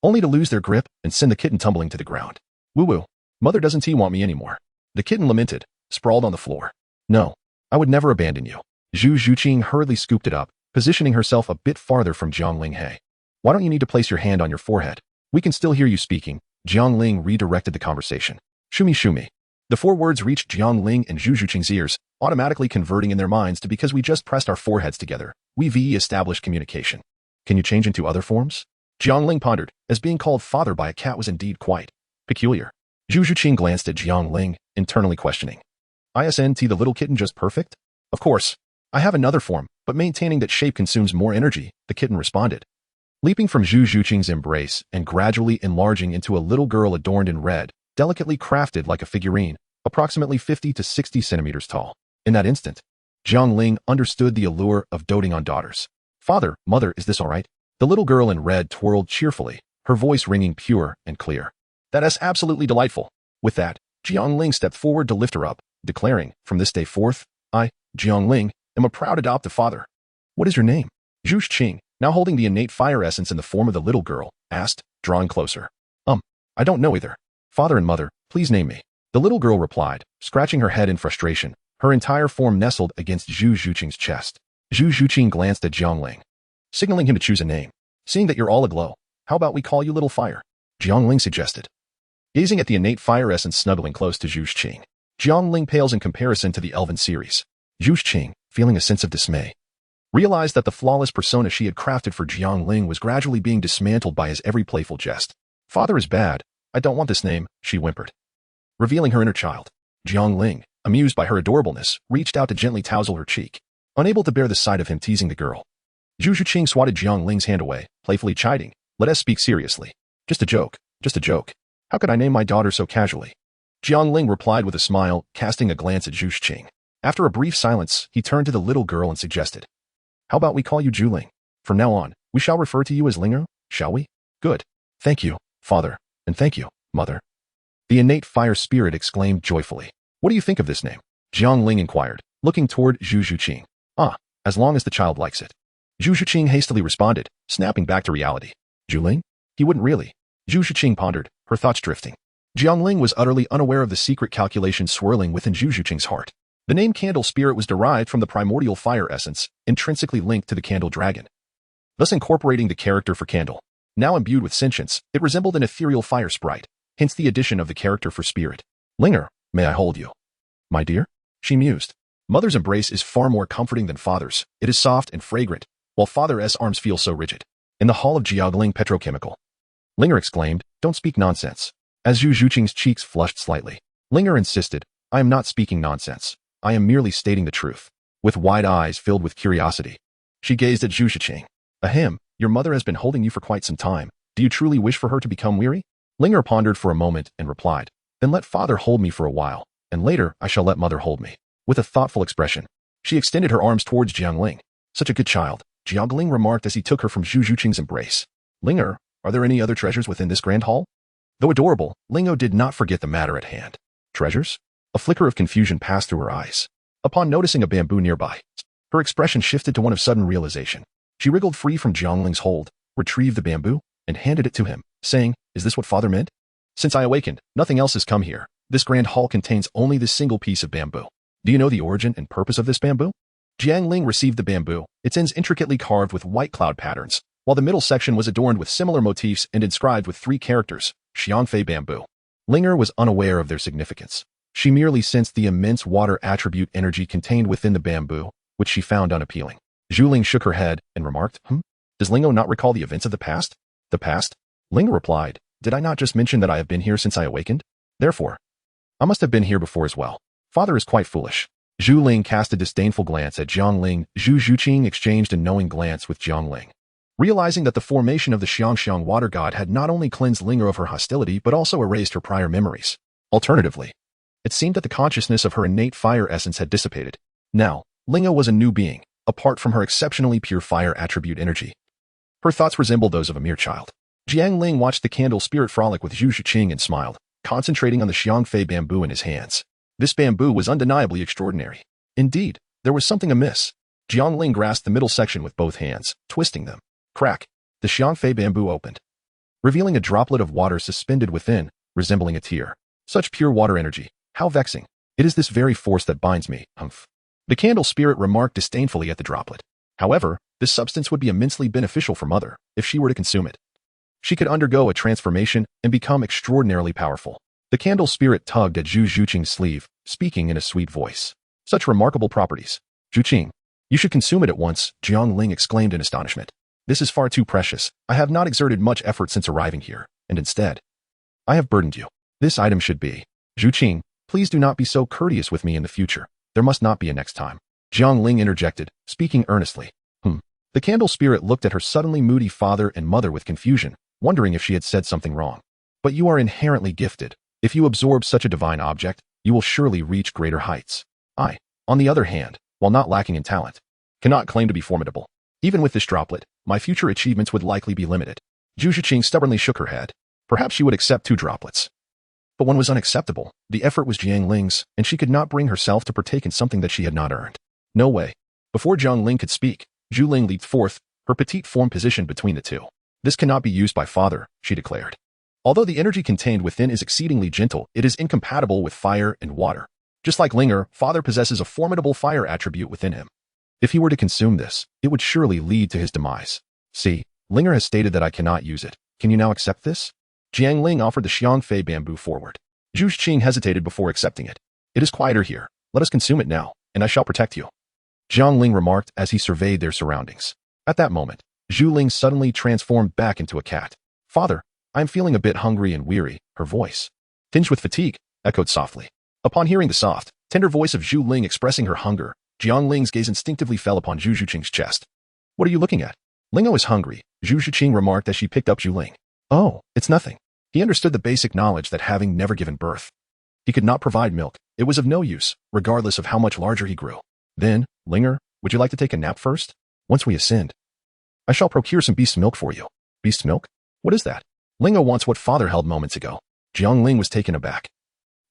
only to lose their grip and send the kitten tumbling to the ground. "Woo-woo, mother doesn't want me anymore." The kitten lamented, sprawled on the floor. "No, I would never abandon you." Zhu Zhuqing hurriedly scooped it up, positioning herself a bit farther from Jiang Ling. "Hey, why don't you need to place your hand on your forehead? We can still hear you speaking." Jiang Ling redirected the conversation. "Shumi shumi." The four words reached Jiang Ling and Zhu Zhuqing's ears, automatically converting in their minds to "because we just pressed our foreheads together, we've established communication." "Can you change into other forms?" Jiang Ling pondered, as being called father by a cat was indeed quite peculiar. Zhu Zhuqing glanced at Jiang Ling, internally questioning. "Isn't the little kitten just perfect?" "Of course. I have another form, but maintaining that shape consumes more energy," the kitten responded. Leaping from Zhu Zhuqing's embrace and gradually enlarging into a little girl adorned in red, delicately crafted like a figurine, approximately 50 to 60 centimeters tall. In that instant, Jiang Ling understood the allure of doting on daughters. "Father, mother, is this all right?" The little girl in red twirled cheerfully, her voice ringing pure and clear. "That is absolutely delightful." With that, Jiang Ling stepped forward to lift her up, declaring, "From this day forth, I, Jiang Ling, am a proud adoptive father." "What is your name?" Zhu Zhuqing, now holding the innate fire essence in the form of the little girl, asked, drawing closer. I don't know either. Father and mother, please name me." The little girl replied, scratching her head in frustration, her entire form nestled against Zhu Zhuqing's chest. Zhu Zhuqing glanced at Jiang Ling, signaling him to choose a name. "Seeing that you're all aglow, how about we call you Little Fire?" Jiang Ling suggested, gazing at the innate fire essence snuggling close to Zhu Zhuqing. Jiang Ling pales in comparison to the elven series. Zhu Zhuqing, feeling a sense of dismay, realized that the flawless persona she had crafted for Jiang Ling was gradually being dismantled by his every playful jest. "Father is bad. I don't want this name," she whimpered, revealing her inner child. Jiang Ling, amused by her adorableness, reached out to gently touzle her cheek, unable to bear the sight of him teasing the girl. Zhu Zhuqing swatted Jiang Ling's hand away, playfully chiding, "Let us speak seriously. Just a joke, just a joke. How could I name my daughter so casually?" Jiang Ling replied with a smile, casting a glance at Zhu Zhuqing. After a brief silence, he turned to the little girl and suggested, "How about we call you Juling? From now on, we shall refer to you as Lingo, shall we?" "Good. Thank you, father, and thank you, mother." The innate fire spirit exclaimed joyfully. "What do you think of this name?" Jiang Ling inquired, looking toward Zhu Zhuqing. As long as the child likes it." Zhu Zhuqing hastily responded, snapping back to reality. "Juling? He wouldn't really." Zhu Zhuqing pondered, her thoughts drifting. Jiang Ling was utterly unaware of the secret calculation swirling within Zhu Zhuqing's heart. The name Candle Spirit was derived from the primordial fire essence, intrinsically linked to the candle dragon, thus incorporating the character for Candle. Now imbued with sentience, it resembled an ethereal fire sprite, hence the addition of the character for spirit. Linger, may I hold you? My dear? She mused. Mother's embrace is far more comforting than father's. It is soft and fragrant, while father's arms feel so rigid. In the hall of Jiang Ling Petrochemical, Linger exclaimed, don't speak nonsense. As Zhu Zhuqing's cheeks flushed slightly, Linger insisted, I am not speaking nonsense. I am merely stating the truth. With wide eyes filled with curiosity, she gazed at Zhu Zhuqing. Ahem, your mother has been holding you for quite some time. Do you truly wish for her to become weary? Linger pondered for a moment and replied, then let father hold me for a while, and later I shall let mother hold me. With a thoughtful expression, she extended her arms towards Jiang Ling. Such a good child, Jiang Ling remarked as he took her from Zhu Zhuqing's embrace. Linger, are there any other treasures within this grand hall? Though adorable, Lingo did not forget the matter at hand. Treasures? A flicker of confusion passed through her eyes. Upon noticing a bamboo nearby, her expression shifted to one of sudden realization. She wriggled free from Jiang Ling's hold, retrieved the bamboo, and handed it to him, saying, is this what father meant? Since I awakened, nothing else has come here. This grand hall contains only this single piece of bamboo. Do you know the origin and purpose of this bamboo? Jiang Ling received the bamboo, its ends intricately carved with white cloud patterns, while the middle section was adorned with similar motifs and inscribed with 3 characters, Xiangfei bamboo. Linger was unaware of their significance. She merely sensed the immense water attribute energy contained within the bamboo, which she found unappealing. Zhu Ling shook her head and remarked, does Lingo not recall the events of the past? The past? Linger replied, did I not just mention that I have been here since I awakened? Therefore, I must have been here before as well. Father is quite foolish. Zhu Ling cast a disdainful glance at Jiang Ling. Zhu Zhuqing exchanged a knowing glance with Jiang Ling. Realizing that the formation of the Xiangxiang water god had not only cleansed Linger of her hostility but also erased her prior memories. Alternatively, it seemed that the consciousness of her innate fire essence had dissipated. Now, Lingo was a new being, apart from her exceptionally pure fire attribute energy. Her thoughts resembled those of a mere child. Jiang Ling watched the candle spirit frolic with Zhu Zhuqing and smiled, concentrating on the Xiangfei bamboo in his hands. This bamboo was undeniably extraordinary. Indeed, there was something amiss. Jiang Ling grasped the middle section with both hands, twisting them. Crack! The Xiangfei bamboo opened, revealing a droplet of water suspended within, resembling a tear. Such pure water energy. How vexing. It is this very force that binds me, humph. The candle spirit remarked disdainfully at the droplet. However, this substance would be immensely beneficial for Mother if she were to consume it. She could undergo a transformation and become extraordinarily powerful. The candle spirit tugged at Zhu Zhuqing's sleeve, speaking in a sweet voice. Such remarkable properties. Zhuqing, you should consume it at once, Jiang Ling exclaimed in astonishment. This is far too precious. I have not exerted much effort since arriving here, and instead, I have burdened you. This item should be. Zhuqing, please do not be so courteous with me in the future. There must not be a next time. Jiang Ling interjected, speaking earnestly. The candle spirit looked at her suddenly moody father and mother with confusion, wondering if she had said something wrong. But you are inherently gifted. If you absorb such a divine object, you will surely reach greater heights. I, on the other hand, while not lacking in talent, cannot claim to be formidable. Even with this droplet, my future achievements would likely be limited. Zhu Zhuqing stubbornly shook her head. Perhaps she would accept 2 droplets. But one was unacceptable. The effort was Jiang Ling's, and she could not bring herself to partake in something that she had not earned. No way. Before Jiang Ling could speak, Zhu Ling leaped forth, her petite form positioned between the two. This cannot be used by father, she declared. Although the energy contained within is exceedingly gentle, it is incompatible with fire and water. Just like Linger, father possesses a formidable fire attribute within him. If he were to consume this, it would surely lead to his demise. See, Linger has stated that I cannot use it. Can you now accept this? Jiang Ling offered the Xiangfei bamboo forward. Zhu Zhuqing hesitated before accepting it. It is quieter here. Let us consume it now, and I shall protect you. Jiang Ling remarked as he surveyed their surroundings. At that moment, Zhu Ling suddenly transformed back into a cat. Father, I am feeling a bit hungry and weary, her voice, tinged with fatigue, echoed softly. Upon hearing the soft, tender voice of Zhu Ling expressing her hunger, Jiang Ling's gaze instinctively fell upon Zhu Zhuqing's chest. What are you looking at? Lingo is hungry, Zhu Zhuqing remarked as she picked up Zhu Ling. Oh, it's nothing. He understood the basic knowledge that having never given birth, he could not provide milk. It was of no use, regardless of how much larger he grew. Then, Linger, would you like to take a nap first? Once we ascend, I shall procure some beast's milk for you. Beast's milk? What is that? Lingo wants what father held moments ago. Jiang Ling was taken aback.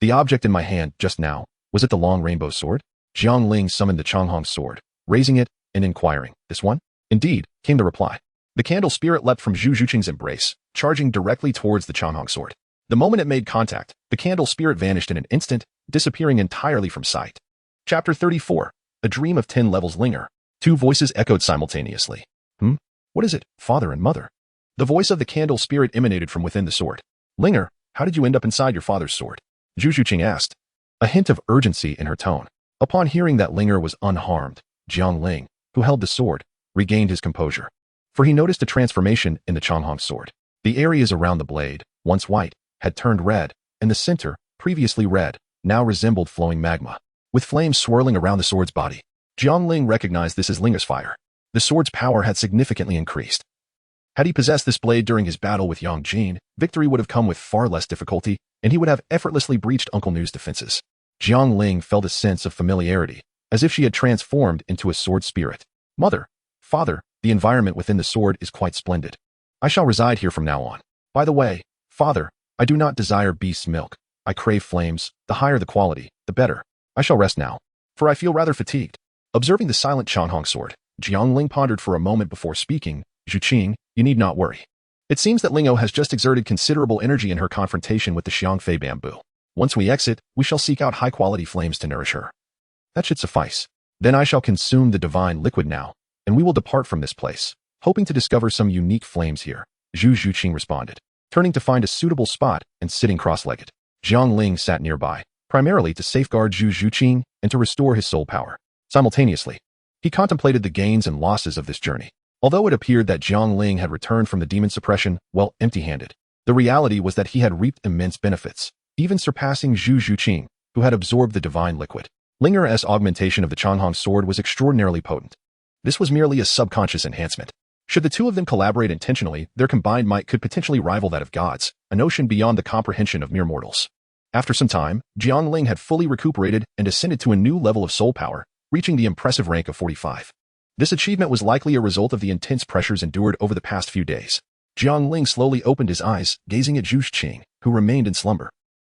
The object in my hand, just now, was it the long rainbow sword? Jiang Ling summoned the Changhong sword, raising it and inquiring, this one? Indeed, came the reply. The candle spirit leapt from Zhu Zhuqing's embrace, charging directly towards the Changhong sword. The moment it made contact, the candle spirit vanished in an instant, disappearing entirely from sight. Chapter 34. A Dream of 10 Levels. Linger. 2 voices echoed simultaneously. What is it, father and mother? The voice of the candle spirit emanated from within the sword. Linger, how did you end up inside your father's sword? Zhu Zhuqing asked, a hint of urgency in her tone. Upon hearing that Linger was unharmed, Jiang Ling, who held the sword, regained his composure. For he noticed a transformation in the Changhong sword. The areas around the blade, once white, had turned red, and the center, previously red, now resembled flowing magma, with flames swirling around the sword's body. Jiang Ling recognized this as Linger's fire. The sword's power had significantly increased. Had he possessed this blade during his battle with Yang Jin, victory would have come with far less difficulty, and he would have effortlessly breached Uncle Nu's defenses. Jiang Ling felt a sense of familiarity, as if she had transformed into a sword spirit. Mother, father, the environment within the sword is quite splendid. I shall reside here from now on. By the way, father, I do not desire beast's milk. I crave flames. The higher the quality, the better. I shall rest now, for I feel rather fatigued. Observing the silent Changhong sword, Jiang Ling pondered for a moment before speaking. Zhuqing, you need not worry. It seems that Lingo has just exerted considerable energy in her confrontation with the Xiangfei bamboo. Once we exit, we shall seek out high-quality flames to nourish her. That should suffice. Then I shall consume the divine liquid now, and we will depart from this place, hoping to discover some unique flames here. Zhu Zhuqing responded, turning to find a suitable spot and sitting cross-legged. Jiang Ling sat nearby, primarily to safeguard Zhu Zhuqing and to restore his soul power. Simultaneously, he contemplated the gains and losses of this journey. Although it appeared that Jiang Ling had returned from the demon suppression, well, empty-handed, the reality was that he had reaped immense benefits, even surpassing Zhu Zhuqing, who had absorbed the divine liquid. Linger's augmentation of the Changhong sword was extraordinarily potent. This was merely a subconscious enhancement. Should the two of them collaborate intentionally, their combined might could potentially rival that of gods, a notion beyond the comprehension of mere mortals. After some time, Jiang Ling had fully recuperated and ascended to a new level of soul power, reaching the impressive rank of 45. This achievement was likely a result of the intense pressures endured over the past few days. Jiang Ling slowly opened his eyes, gazing at Zhu Zhuqing, who remained in slumber.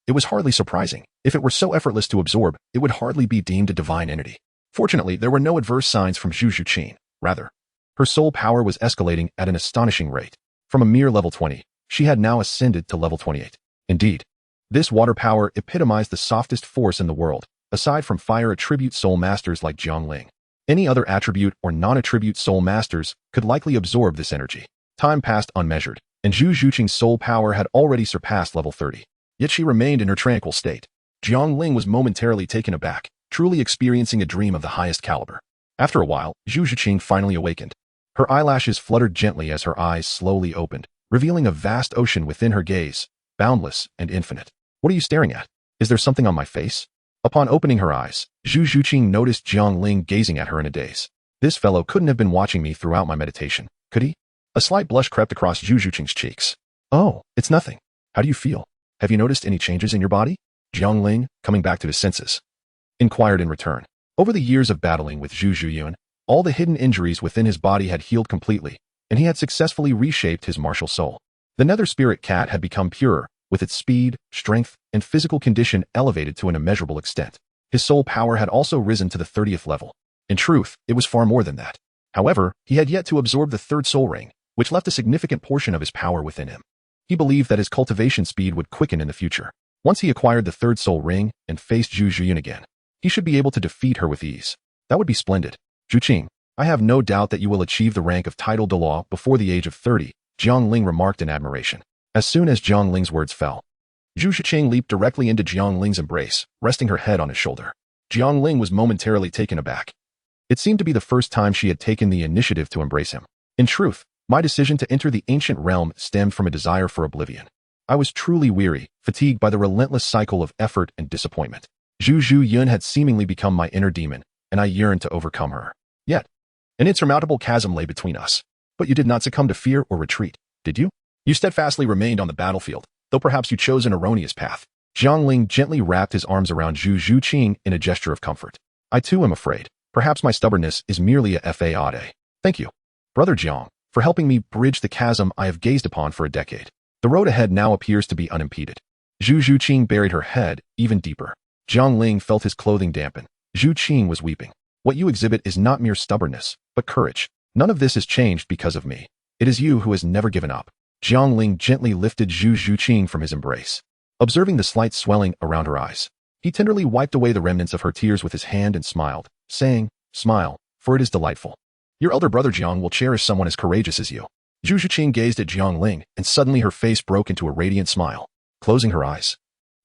It was hardly surprising. If it were so effortless to absorb, it would hardly be deemed a divine entity. Fortunately, there were no adverse signs from Zhu Zhuqing. Rather, her soul power was escalating at an astonishing rate. From a mere level 20, she had now ascended to level 28. Indeed, this water power epitomized the softest force in the world, aside from fire attribute soul masters like Jiang Ling. Any other attribute or non-attribute soul masters could likely absorb this energy. Time passed unmeasured, and Zhu Zhuqing's soul power had already surpassed level 30. Yet she remained in her tranquil state. Jiang Ling was momentarily taken aback, truly experiencing a dream of the highest caliber. After a while, Zhu Zhuqing finally awakened. Her eyelashes fluttered gently as her eyes slowly opened, revealing a vast ocean within her gaze, boundless and infinite. What are you staring at? Is there something on my face? Upon opening her eyes, Zhu Zhuqing noticed Jiang Ling gazing at her in a daze. This fellow couldn't have been watching me throughout my meditation, could he? A slight blush crept across Zhu Zhuqing's cheeks. Oh, it's nothing. How do you feel? Have you noticed any changes in your body? Jiang Ling, coming back to his senses, inquired in return. Over the years of battling with Zhu Zhuyun, all the hidden injuries within his body had healed completely, and he had successfully reshaped his martial soul. The nether spirit cat had become purer, with its speed, strength, and physical condition elevated to an immeasurable extent. His soul power had also risen to the 30th level. In truth, it was far more than that. However, he had yet to absorb the third soul ring, which left a significant portion of his power within him. He believed that his cultivation speed would quicken in the future. Once he acquired the third soul ring and faced Zhu Zhuyun again, he should be able to defeat her with ease. That would be splendid. Zhuqing, I have no doubt that you will achieve the rank of title Douluo before the age of 30, Jiang Ling remarked in admiration. As soon as Jiang Ling's words fell, Zhu Zhuqing leaped directly into Jiang Ling's embrace, resting her head on his shoulder. Jiang Ling was momentarily taken aback. It seemed to be the first time she had taken the initiative to embrace him. In truth, my decision to enter the ancient realm stemmed from a desire for oblivion. I was truly weary, fatigued by the relentless cycle of effort and disappointment. Zhu Zhuyun had seemingly become my inner demon, and I yearned to overcome her. Yet, an insurmountable chasm lay between us. But you did not succumb to fear or retreat, did you? You steadfastly remained on the battlefield, though perhaps you chose an erroneous path. Jiang Ling gently wrapped his arms around Zhu Zhuqing in a gesture of comfort. I too am afraid. Perhaps my stubbornness is merely a fade. Thank you, Brother Jiang, for helping me bridge the chasm I have gazed upon for a decade. The road ahead now appears to be unimpeded. Zhu Zhuqing buried her head even deeper. Jiang Ling felt his clothing dampen. Zhu Qing was weeping. What you exhibit is not mere stubbornness, but courage. None of this has changed because of me. It is you who has never given up. Jiang Ling gently lifted Zhu Zhuqing from his embrace. Observing the slight swelling around her eyes, he tenderly wiped away the remnants of her tears with his hand and smiled, saying, Smile, for it is delightful. Your elder brother Jiang will cherish someone as courageous as you. Zhu Zhuqing gazed at Jiang Ling, and suddenly her face broke into a radiant smile. closing her eyes.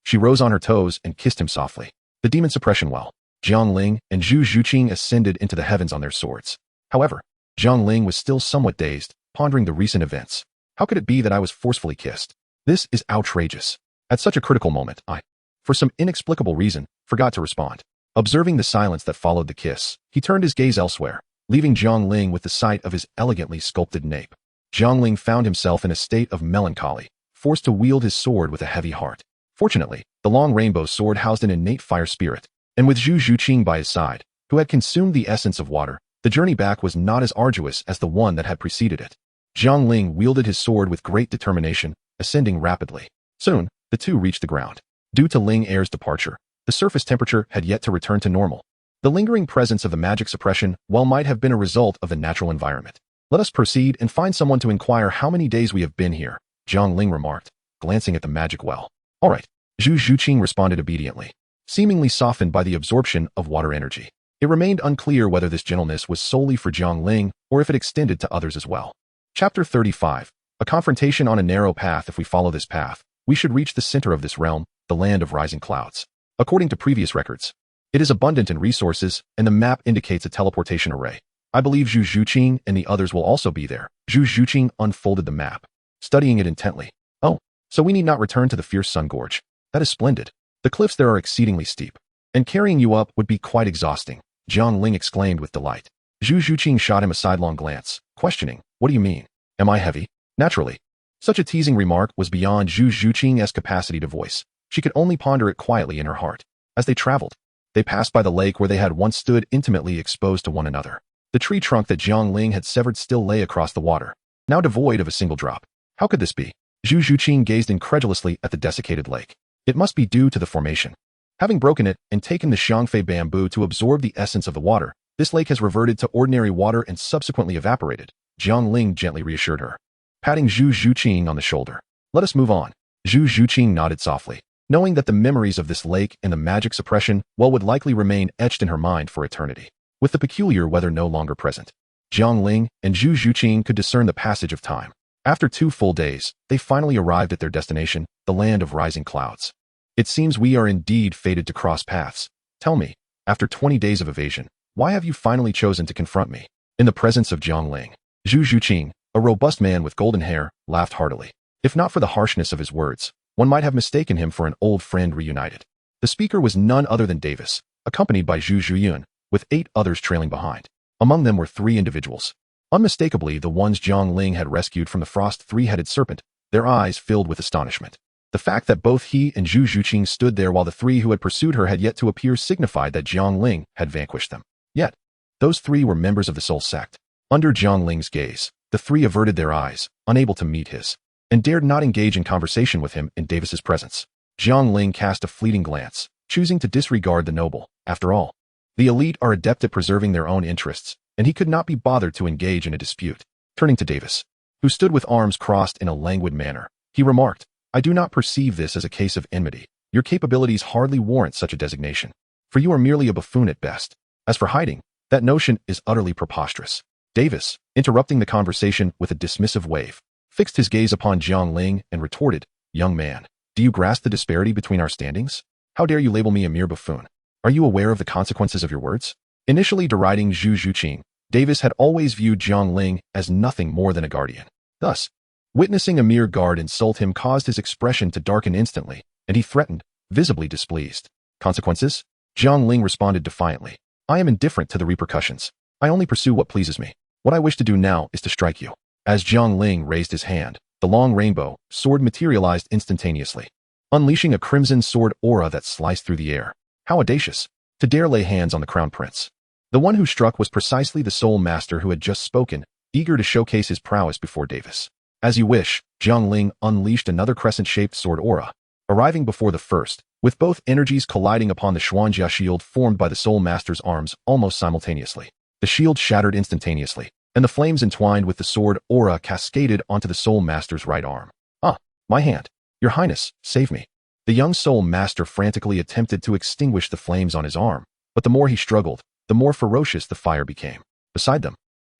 She rose on her toes and kissed him softly. The demon suppression well. Jiang Ling and Zhu Zhuqing ascended into the heavens on their swords. However, Jiang Ling was still somewhat dazed, pondering the recent events. How could it be that I was forcefully kissed? This is outrageous. At such a critical moment, I, for some inexplicable reason, forgot to respond. Observing the silence that followed the kiss, he turned his gaze elsewhere, leaving Jiang Ling with the sight of his elegantly sculpted nape. Jiang Ling found himself in a state of melancholy, forced to wield his sword with a heavy heart. Fortunately, the long rainbow sword housed an innate fire spirit, and with Zhu Zhuqing by his side, who had consumed the essence of water, the journey back was not as arduous as the one that had preceded it. Jiang Ling wielded his sword with great determination, ascending rapidly. Soon, the two reached the ground. Due to Ling Air's departure, the surface temperature had yet to return to normal. The lingering presence of the magic suppression, while might have been a result of the natural environment. Let us proceed and find someone to inquire how many days we have been here, Jiang Ling remarked, glancing at the magic well. All right, Zhu Zhuqing responded obediently, seemingly softened by the absorption of water energy. It remained unclear whether this gentleness was solely for Jiang Ling or if it extended to others as well. Chapter 35. A confrontation on a narrow path. If we follow this path, we should reach the center of this realm, the land of rising clouds. According to previous records, it is abundant in resources, and the map indicates a teleportation array. I believe Zhu Zhuqing and the others will also be there. Zhu Zhuqing unfolded the map, studying it intently. Oh, so we need not return to the fierce sun gorge. That is splendid. The cliffs there are exceedingly steep, and carrying you up would be quite exhausting, Jiang Ling exclaimed with delight. Zhu Zhuqing shot him a sidelong glance, questioning, what do you mean? Am I heavy? Naturally. Such a teasing remark was beyond Zhu Zhuqing's capacity to voice. She could only ponder it quietly in her heart. As they traveled, they passed by the lake where they had once stood intimately exposed to one another. The tree trunk that Jiang Ling had severed still lay across the water, now devoid of a single drop. How could this be? Zhu Zhuqing gazed incredulously at the desiccated lake. It must be due to the formation. Having broken it and taken the xiangfei bamboo to absorb the essence of the water, this lake has reverted to ordinary water and subsequently evaporated, Jiang Ling gently reassured her, patting Zhu Zhuqing on the shoulder. Let us move on. Zhu Zhuqing nodded softly, knowing that the memories of this lake and the magic suppression would likely remain etched in her mind for eternity. With the peculiar weather no longer present, Jiang Ling and Zhu Zhuqing could discern the passage of time. After 2 full days, they finally arrived at their destination, the land of rising clouds. It seems we are indeed fated to cross paths. Tell me, after 20 days of evasion, why have you finally chosen to confront me? In the presence of Jiang Ling, Zhu Zhuqing, a robust man with golden hair, laughed heartily. If not for the harshness of his words, one might have mistaken him for an old friend reunited. The speaker was none other than Davis, accompanied by Zhu Zhuyun, with 8 others trailing behind. Among them were 3 individuals. Unmistakably the ones Jiang Ling had rescued from the frost 3-headed serpent, their eyes filled with astonishment. The fact that both he and Zhu Zhuqing stood there while the 3 who had pursued her had yet to appear signified that Jiang Ling had vanquished them. Yet, those 3 were members of the Soul Sect. Under Jiang Ling's gaze, the 3 averted their eyes, unable to meet his, and dared not engage in conversation with him in Davis's presence. Jiang Ling cast a fleeting glance, choosing to disregard the noble. After all, the elite are adept at preserving their own interests, and he could not be bothered to engage in a dispute. Turning to Davis, who stood with arms crossed in a languid manner, he remarked, I do not perceive this as a case of enmity. Your capabilities hardly warrant such a designation, for you are merely a buffoon at best. As for hiding, that notion is utterly preposterous. Davis, interrupting the conversation with a dismissive wave, fixed his gaze upon Jiang Ling and retorted, Young man, do you grasp the disparity between our standings? How dare you label me a mere buffoon? Are you aware of the consequences of your words? Initially deriding Zhu Zhuqing, Davis had always viewed Jiang Ling as nothing more than a guardian. Thus, witnessing a mere guard insult him caused his expression to darken instantly, and he threatened, visibly displeased. Consequences? Jiang Ling responded defiantly. I am indifferent to the repercussions. I only pursue what pleases me. What I wish to do now is to strike you. As Jiang Ling raised his hand, the long rainbow sword materialized instantaneously, unleashing a crimson sword aura that sliced through the air. How audacious, to dare lay hands on the crown prince. The one who struck was precisely the soul master who had just spoken, eager to showcase his prowess before Davis. As you wish, Jiang Ling unleashed another crescent-shaped sword aura, arriving before the first, with both energies colliding upon the Xuanjia shield formed by the soul master's arms almost simultaneously. The shield shattered instantaneously, and the flames entwined with the sword aura cascaded onto the soul master's right arm. Ah, my hand. Your Highness, save me. The young soul master frantically attempted to extinguish the flames on his arm, but the more he struggled, the more ferocious the fire became. Beside them,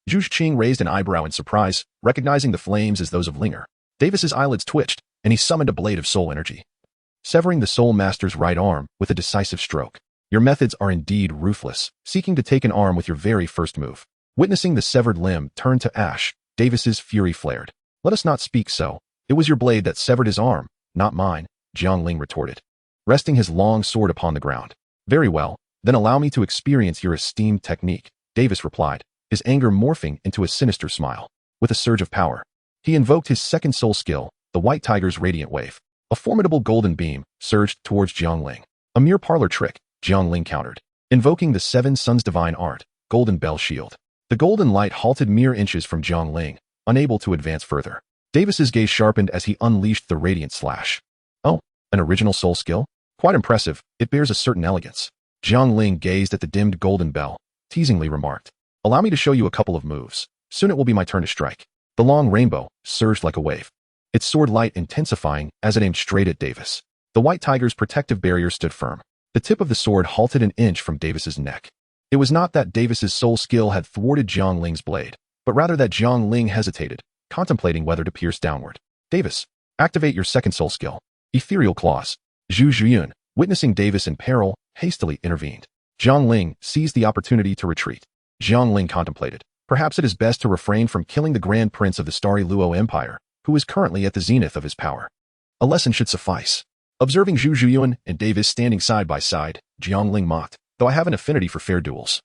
Zhu Zhuqing raised an eyebrow in surprise, recognizing the flames as those of Linger. Davis's eyelids twitched, and he summoned a blade of soul energy, severing the Soul Master's right arm with a decisive stroke. Your methods are indeed ruthless, seeking to take an arm with your very first move. Witnessing the severed limb turn to ash, Davis's fury flared. Let us not speak so. It was your blade that severed his arm, not mine, Jiang Ling retorted, resting his long sword upon the ground. Very well, then allow me to experience your esteemed technique, Davis replied, his anger morphing into a sinister smile. With a surge of power, he invoked his second soul skill, the White Tiger's Radiant Wave. A formidable golden beam surged towards Jiang Ling. A mere parlor trick, Jiang Ling countered, invoking the Seven Suns' divine art, Golden Bell Shield. The golden light halted mere inches from Jiang Ling, unable to advance further. Davis's gaze sharpened as he unleashed the Radiant Slash. Oh, an original soul skill? Quite impressive, it bears a certain elegance. Jiang Ling gazed at the dimmed golden bell, teasingly remarked, allow me to show you a couple of moves. Soon it will be my turn to strike. The long rainbow surged like a wave, its sword light intensifying as it aimed straight at Davis. The White Tiger's protective barrier stood firm. The tip of the sword halted an inch from Davis's neck. It was not that Davis's soul skill had thwarted Jiang Ling's blade, but rather that Jiang Ling hesitated, contemplating whether to pierce downward. Davis, activate your second soul skill. Ethereal Claws. Zhu Zhiyun, witnessing Davis in peril, hastily intervened. Jiang Ling seized the opportunity to retreat. Jiang Ling contemplated. Perhaps it is best to refrain from killing the Grand Prince of the Starry Luo Empire, who is currently at the zenith of his power. A lesson should suffice. Observing Zhu Zhiyun and Davis standing side by side, Jiang Ling mocked, though I have an affinity for fair duels.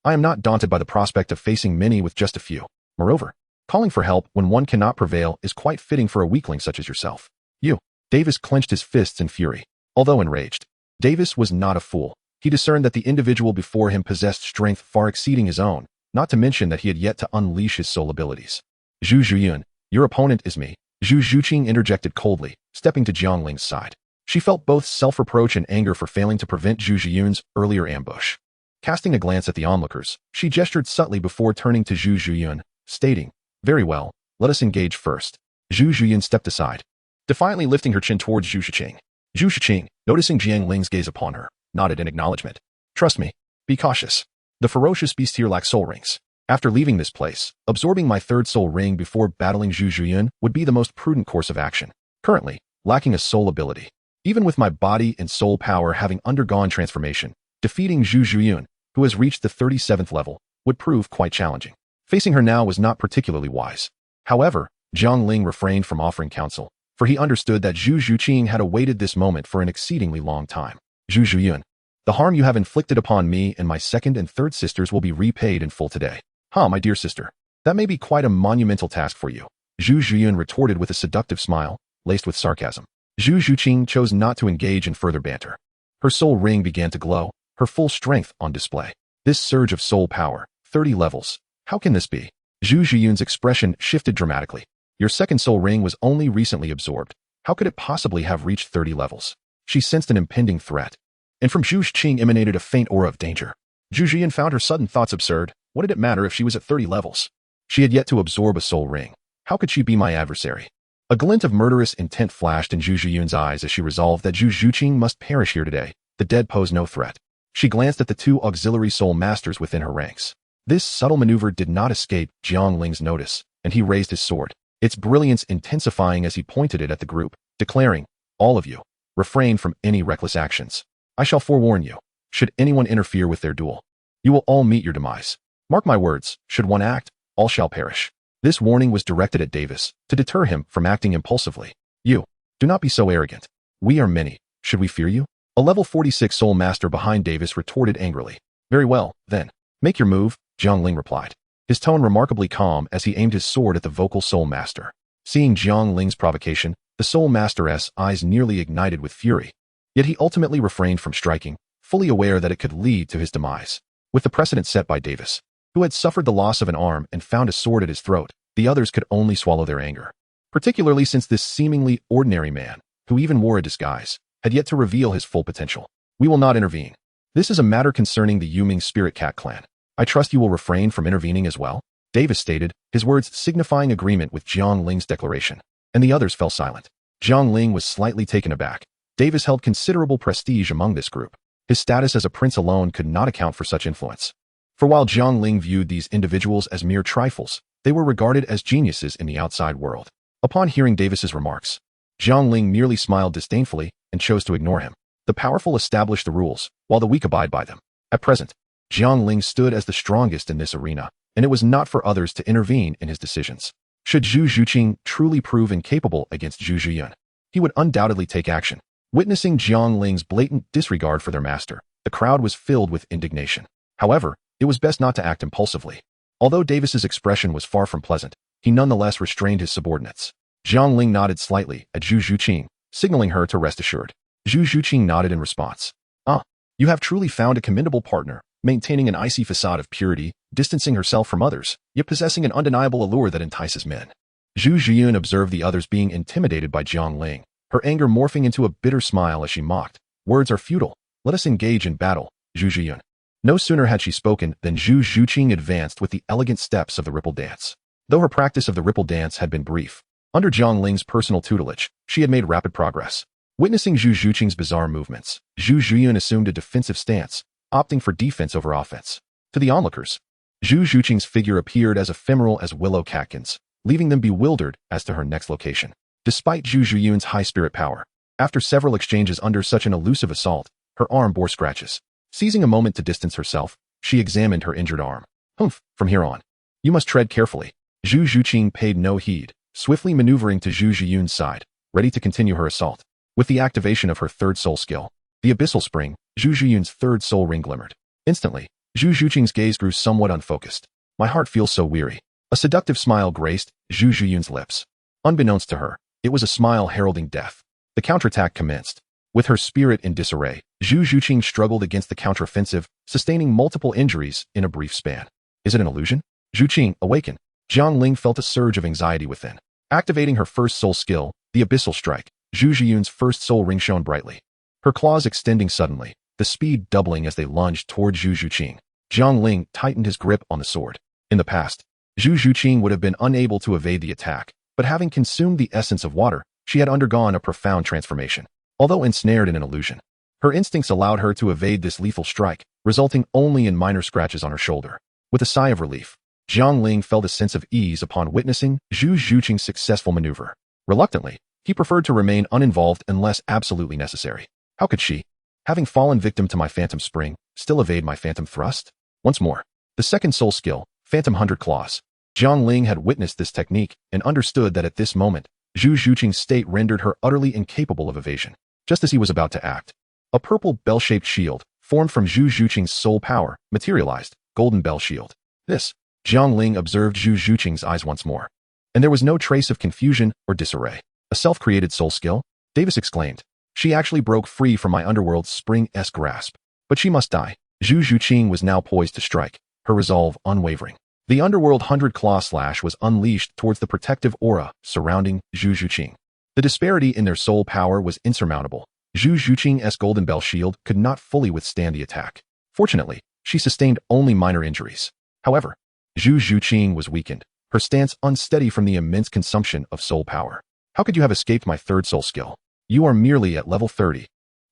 I am not daunted by the prospect of facing many with just a few. Moreover, calling for help when one cannot prevail is quite fitting for a weakling such as yourself. You. Davis clenched his fists in fury. Although enraged, Davis was not a fool. He discerned that the individual before him possessed strength far exceeding his own, not to mention that he had yet to unleash his soul abilities. Zhu Zhiyun, your opponent is me, Zhu Zhuqing interjected coldly, stepping to Jiang Ling's side. She felt both self-reproach and anger for failing to prevent Zhu Zhiyun's earlier ambush. Casting a glance at the onlookers, she gestured subtly before turning to Zhu Zhiyun, stating, very well, let us engage first. Zhu Zhiyun stepped aside, defiantly lifting her chin towards Zhu Zhuqing. Zhu Zhuqing, noticing Jiang Ling's gaze upon her, nodded in acknowledgement. Trust me. Be cautious. The ferocious beast here lacks soul rings. After leaving this place, absorbing my third soul ring before battling Zhu Zhiyun would be the most prudent course of action. Currently, lacking a soul ability. Even with my body and soul power having undergone transformation, defeating Zhu Zhiyun, who has reached the 37th level, would prove quite challenging. Facing her now was not particularly wise. However, Jiang Ling refrained from offering counsel, for he understood that Zhu Zhuqing had awaited this moment for an exceedingly long time. Zhu Zhiyun, the harm you have inflicted upon me and my second and third sisters will be repaid in full today. My dear sister. That may be quite a monumental task for you. Zhu Zhiyun retorted with a seductive smile, laced with sarcasm. Zhu Zhuqing chose not to engage in further banter. Her soul ring began to glow, her full strength on display. This surge of soul power, 30 levels. How can this be? Zhu Zhiyun's expression shifted dramatically. Your second soul ring was only recently absorbed. How could it possibly have reached 30 levels? She sensed an impending threat. And from Zhu Zhuqing emanated a faint aura of danger. Zhu Zhiyun found her sudden thoughts absurd. What did it matter if she was at 30 levels? She had yet to absorb a soul ring. How could she be my adversary? A glint of murderous intent flashed in Zhu Zhiyun's eyes as she resolved that Zhu Zhuqing must perish here today. The dead posed no threat. She glanced at the two auxiliary soul masters within her ranks. This subtle maneuver did not escape Jiang Ling's notice, and he raised his sword, its brilliance intensifying as he pointed it at the group, declaring, all of you, refrain from any reckless actions. I shall forewarn you, should anyone interfere with their duel, you will all meet your demise. Mark my words, should one act, all shall perish. This warning was directed at Davis, to deter him from acting impulsively. You, do not be so arrogant. We are many, should we fear you? A level 46 soul master behind Davis retorted angrily. Very well, then. Make your move, Jiang Ling replied, his tone remarkably calm as he aimed his sword at the vocal soul master. Seeing Jiang Ling's provocation, the soul master's eyes nearly ignited with fury. Yet he ultimately refrained from striking, fully aware that it could lead to his demise. With the precedent set by Davis, who had suffered the loss of an arm and found a sword at his throat, the others could only swallow their anger. Particularly since this seemingly ordinary man, who even wore a disguise, had yet to reveal his full potential. We will not intervene. This is a matter concerning the Yuming Spirit Cat clan. I trust you will refrain from intervening as well? Davis stated, his words signifying agreement with Jiang Ling's declaration, and the others fell silent. Jiang Ling was slightly taken aback. Davis held considerable prestige among this group. His status as a prince alone could not account for such influence. For while Jiang Ling viewed these individuals as mere trifles, they were regarded as geniuses in the outside world. Upon hearing Davis's remarks, Jiang Ling merely smiled disdainfully and chose to ignore him. The powerful establish the rules, while the weak abide by them. At present, Jiang Ling stood as the strongest in this arena, and it was not for others to intervene in his decisions. Should Zhu Zhuqing truly prove incapable against Zhu Zhiyun, he would undoubtedly take action. Witnessing Jiang Ling's blatant disregard for their master, the crowd was filled with indignation. However, it was best not to act impulsively. Although Davis's expression was far from pleasant, he nonetheless restrained his subordinates. Jiang Ling nodded slightly at Zhu Zhuqing, signaling her to rest assured. Zhu Zhuqing nodded in response. "Ah, you have truly found a commendable partner, maintaining an icy facade of purity, distancing herself from others, yet possessing an undeniable allure that entices men." Zhu Zhiyun observed the others being intimidated by Jiang Ling, her anger morphing into a bitter smile as she mocked. "Words are futile. Let us engage in battle, Zhu Zhiyun." No sooner had she spoken than Zhu Zhuqing advanced with the elegant steps of the ripple dance. Though her practice of the ripple dance had been brief, under Jiang Ling's personal tutelage, she had made rapid progress. Witnessing Zhu Zhuqing's bizarre movements, Zhu Zhiyun assumed a defensive stance, opting for defense over offense. To the onlookers, Zhu Zhuqing's figure appeared as ephemeral as willow catkins, leaving them bewildered as to her next location. Despite Zhu Zhiyun's high spirit power, after several exchanges under such an elusive assault, her arm bore scratches. Seizing a moment to distance herself, she examined her injured arm. "Humph, from here on, you must tread carefully." Zhu Zhuqing paid no heed, swiftly maneuvering to Zhu Zhiyun's side, ready to continue her assault. With the activation of her third soul skill, the Abyssal Spring, Zhu Zhiyun's third soul ring glimmered. Instantly, Zhu Zhuqing's gaze grew somewhat unfocused. "My heart feels so weary." A seductive smile graced Zhu Zhiyun's lips. Unbeknownst to her, it was a smile heralding death. The counterattack commenced. With her spirit in disarray, Zhu Zhuqing struggled against the counteroffensive, sustaining multiple injuries in a brief span. Is it an illusion? Zhuqing, awaken. Jiang Ling felt a surge of anxiety within. Activating her first soul skill, the Abyssal Strike, Zhu Zhiyun's first soul ring shone brightly. Her claws extending suddenly, the speed doubling as they lunged toward Zhu Zhuqing. Jiang Ling tightened his grip on the sword. In the past, Zhu Zhuqing would have been unable to evade the attack, but having consumed the essence of water, she had undergone a profound transformation. Although ensnared in an illusion, her instincts allowed her to evade this lethal strike, resulting only in minor scratches on her shoulder. With a sigh of relief, Jiang Ling felt a sense of ease upon witnessing Zhu Zhuqing's successful maneuver. Reluctantly, he preferred to remain uninvolved unless absolutely necessary. How could she, having fallen victim to my phantom spring, still evade my phantom thrust? Once more, the second soul skill, Phantom 100 Claws. Jiang Ling had witnessed this technique and understood that at this moment, Zhu Zhuqing's state rendered her utterly incapable of evasion. Just as he was about to act, a purple bell-shaped shield, formed from Zhu Zhuqing's soul power, materialized. Golden Bell Shield. This, Jiang Ling observed Zhu Zhuqing's eyes once more. And there was no trace of confusion or disarray. A self-created soul skill? Davis exclaimed. She actually broke free from my underworld's spring-esque grasp. But she must die. Zhu Zhuqing was now poised to strike, her resolve unwavering. The underworld 100-claw slash was unleashed towards the protective aura surrounding Zhu Zhuqing. The disparity in their soul power was insurmountable. Zhu Zhuqing's Golden Bell Shield could not fully withstand the attack. Fortunately, she sustained only minor injuries. However, Zhu Zhuqing was weakened, her stance unsteady from the immense consumption of soul power. How could you have escaped my third soul skill? You are merely at level 30.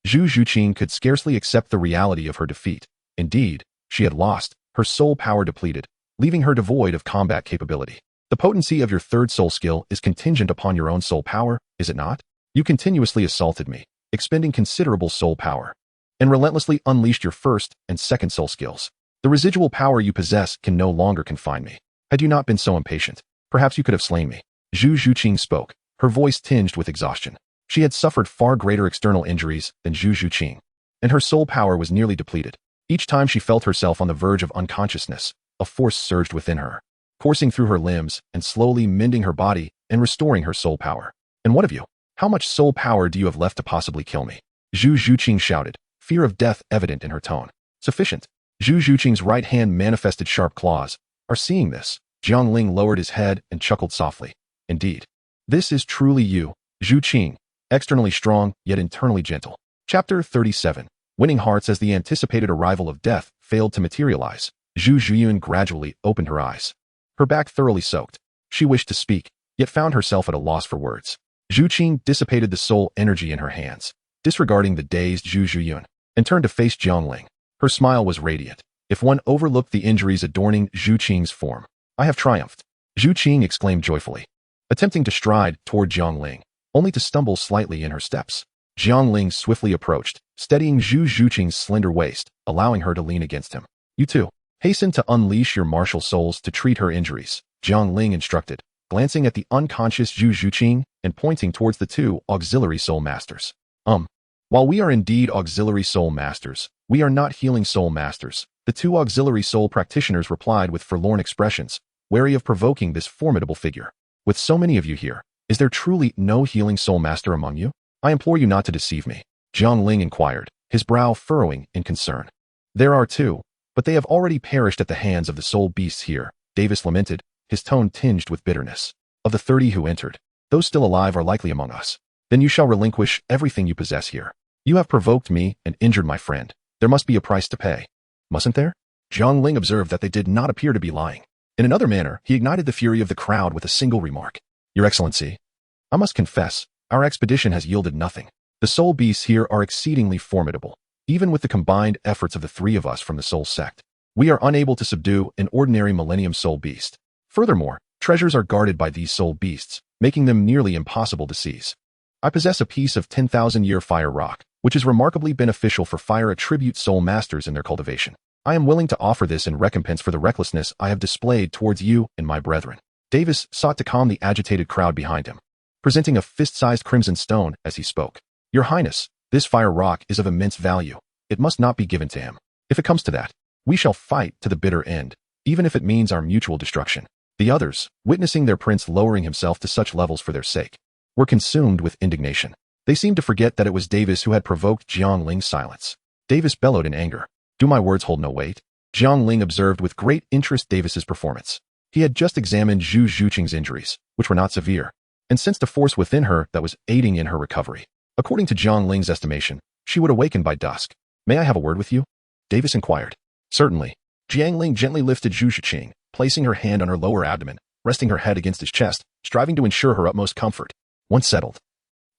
Zhu Zhuqing could scarcely accept the reality of her defeat. Indeed, she had lost, her soul power depleted, leaving her devoid of combat capability. The potency of your third soul skill is contingent upon your own soul power, is it not? You continuously assaulted me, expending considerable soul power, and relentlessly unleashed your first and second soul skills. The residual power you possess can no longer confine me. Had you not been so impatient, perhaps you could have slain me. Zhu Zhuqing spoke, her voice tinged with exhaustion. She had suffered far greater external injuries than Zhu Zhuqing, and her soul power was nearly depleted. Each time she felt herself on the verge of unconsciousness, a force surged within her, coursing through her limbs and slowly mending her body and restoring her soul power. And what of you? How much soul power do you have left to possibly kill me? Zhu Zhuqing shouted, fear of death evident in her tone. Sufficient. Zhu Zhuqing's right hand manifested sharp claws. Are seeing this, Jiang Ling lowered his head and chuckled softly. Indeed. This is truly you, Zhuqing, externally strong, yet internally gentle. Chapter 37. Winning hearts as the anticipated arrival of death failed to materialize. Zhu Zhiyun gradually opened her eyes. Her back thoroughly soaked. She wished to speak, yet found herself at a loss for words. Zhu Qing dissipated the soul energy in her hands, disregarding the dazed Zhu Zhiyun, and turned to face Jiang Ling. Her smile was radiant. If one overlooked the injuries adorning Zhu Qing's form, I have triumphed. Zhu Qing exclaimed joyfully. Attempting to stride toward Jiang Ling, only to stumble slightly in her steps. Jiang Ling swiftly approached, steadying Zhu Zhuqing's slender waist, allowing her to lean against him. You two, hasten to unleash your martial souls to treat her injuries, Jiang Ling instructed, glancing at the unconscious Zhu Zhuqing and pointing towards the two auxiliary soul masters. While we are indeed auxiliary soul masters, we are not healing soul masters, the two auxiliary soul practitioners replied with forlorn expressions, wary of provoking this formidable figure. With so many of you here, is there truly no healing soul master among you? I implore you not to deceive me, Jiang Ling inquired, his brow furrowing in concern. There are two, but they have already perished at the hands of the soul beasts here, Davis lamented, his tone tinged with bitterness. Of the 30 who entered, those still alive are likely among us. Then you shall relinquish everything you possess here. You have provoked me and injured my friend. There must be a price to pay. Mustn't there? Jiang Ling observed that they did not appear to be lying. In another manner, he ignited the fury of the crowd with a single remark. Your Excellency, I must confess, our expedition has yielded nothing. The soul beasts here are exceedingly formidable. Even with the combined efforts of the three of us from the soul sect, we are unable to subdue an ordinary millennium soul beast. Furthermore, treasures are guarded by these soul beasts, making them nearly impossible to seize. I possess a piece of 10,000-year fire rock, which is remarkably beneficial for fire attribute soul masters in their cultivation. I am willing to offer this in recompense for the recklessness I have displayed towards you and my brethren. Davis sought to calm the agitated crowd behind him, presenting a fist-sized crimson stone as he spoke. Your Highness, this fire rock is of immense value. It must not be given to him. If it comes to that, we shall fight to the bitter end, even if it means our mutual destruction. The others, witnessing their prince lowering himself to such levels for their sake, were consumed with indignation. They seemed to forget that it was Davis who had provoked Jiang Ling's silence. Davis bellowed in anger. Do my words hold no weight? Jiang Ling observed with great interest Davis's performance. He had just examined Zhu Zhuqing's injuries, which were not severe, and sensed a force within her that was aiding in her recovery. According to Jiang Ling's estimation, she would awaken by dusk. May I have a word with you? Davis inquired. Certainly. Jiang Ling gently lifted Zhu Zhuqing, placing her hand on her lower abdomen, resting her head against his chest, striving to ensure her utmost comfort. Once settled,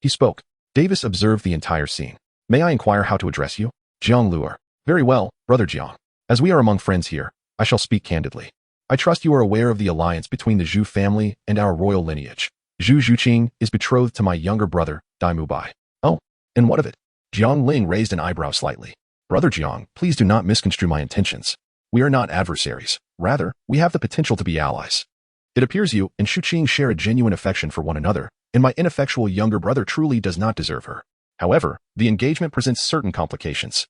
he spoke. Davis observed the entire scene. May I inquire how to address you? Jiang Luer. Very well, Brother Jiang. As we are among friends here, I shall speak candidly. I trust you are aware of the alliance between the Zhu family and our royal lineage. Zhu Zhuqing is betrothed to my younger brother, Dai Mubai. Oh, and what of it? Jiang Ling raised an eyebrow slightly. Brother Jiang, please do not misconstrue my intentions. We are not adversaries. Rather, we have the potential to be allies. It appears you and Zhuqing share a genuine affection for one another, and my ineffectual younger brother truly does not deserve her. However, the engagement presents certain complications.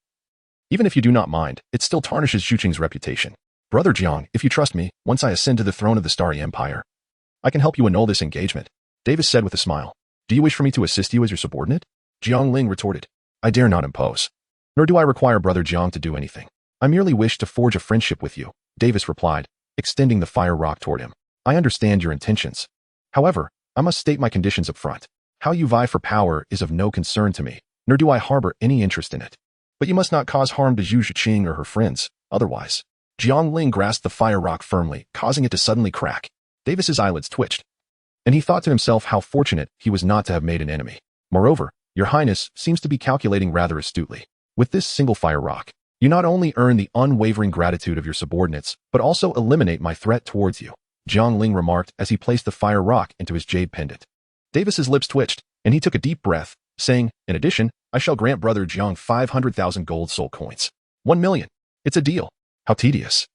Even if you do not mind, it still tarnishes Zhuqing's reputation. Brother Jiang, if you trust me, once I ascend to the throne of the Starry Empire, I can help you annul this engagement, Davis said with a smile. Do you wish for me to assist you as your subordinate? Jiang Ling retorted. I dare not impose. Nor do I require Brother Jiang to do anything. I merely wish to forge a friendship with you, Davis replied, extending the fire rock toward him. I understand your intentions. However, I must state my conditions up front. How you vie for power is of no concern to me, nor do I harbor any interest in it. But you must not cause harm to Zhu Zhuqing or her friends, otherwise. Jiang Ling grasped the fire rock firmly, causing it to suddenly crack. Davis's eyelids twitched, and he thought to himself how fortunate he was not to have made an enemy. Moreover, your Highness seems to be calculating rather astutely. With this single fire rock, you not only earn the unwavering gratitude of your subordinates, but also eliminate my threat towards you, Jiang Ling remarked as he placed the fire rock into his jade pendant. Davis's lips twitched, and he took a deep breath, saying, in addition, I shall grant Brother Jiang 500,000 gold soul coins. 1 million. It's a deal. How tedious.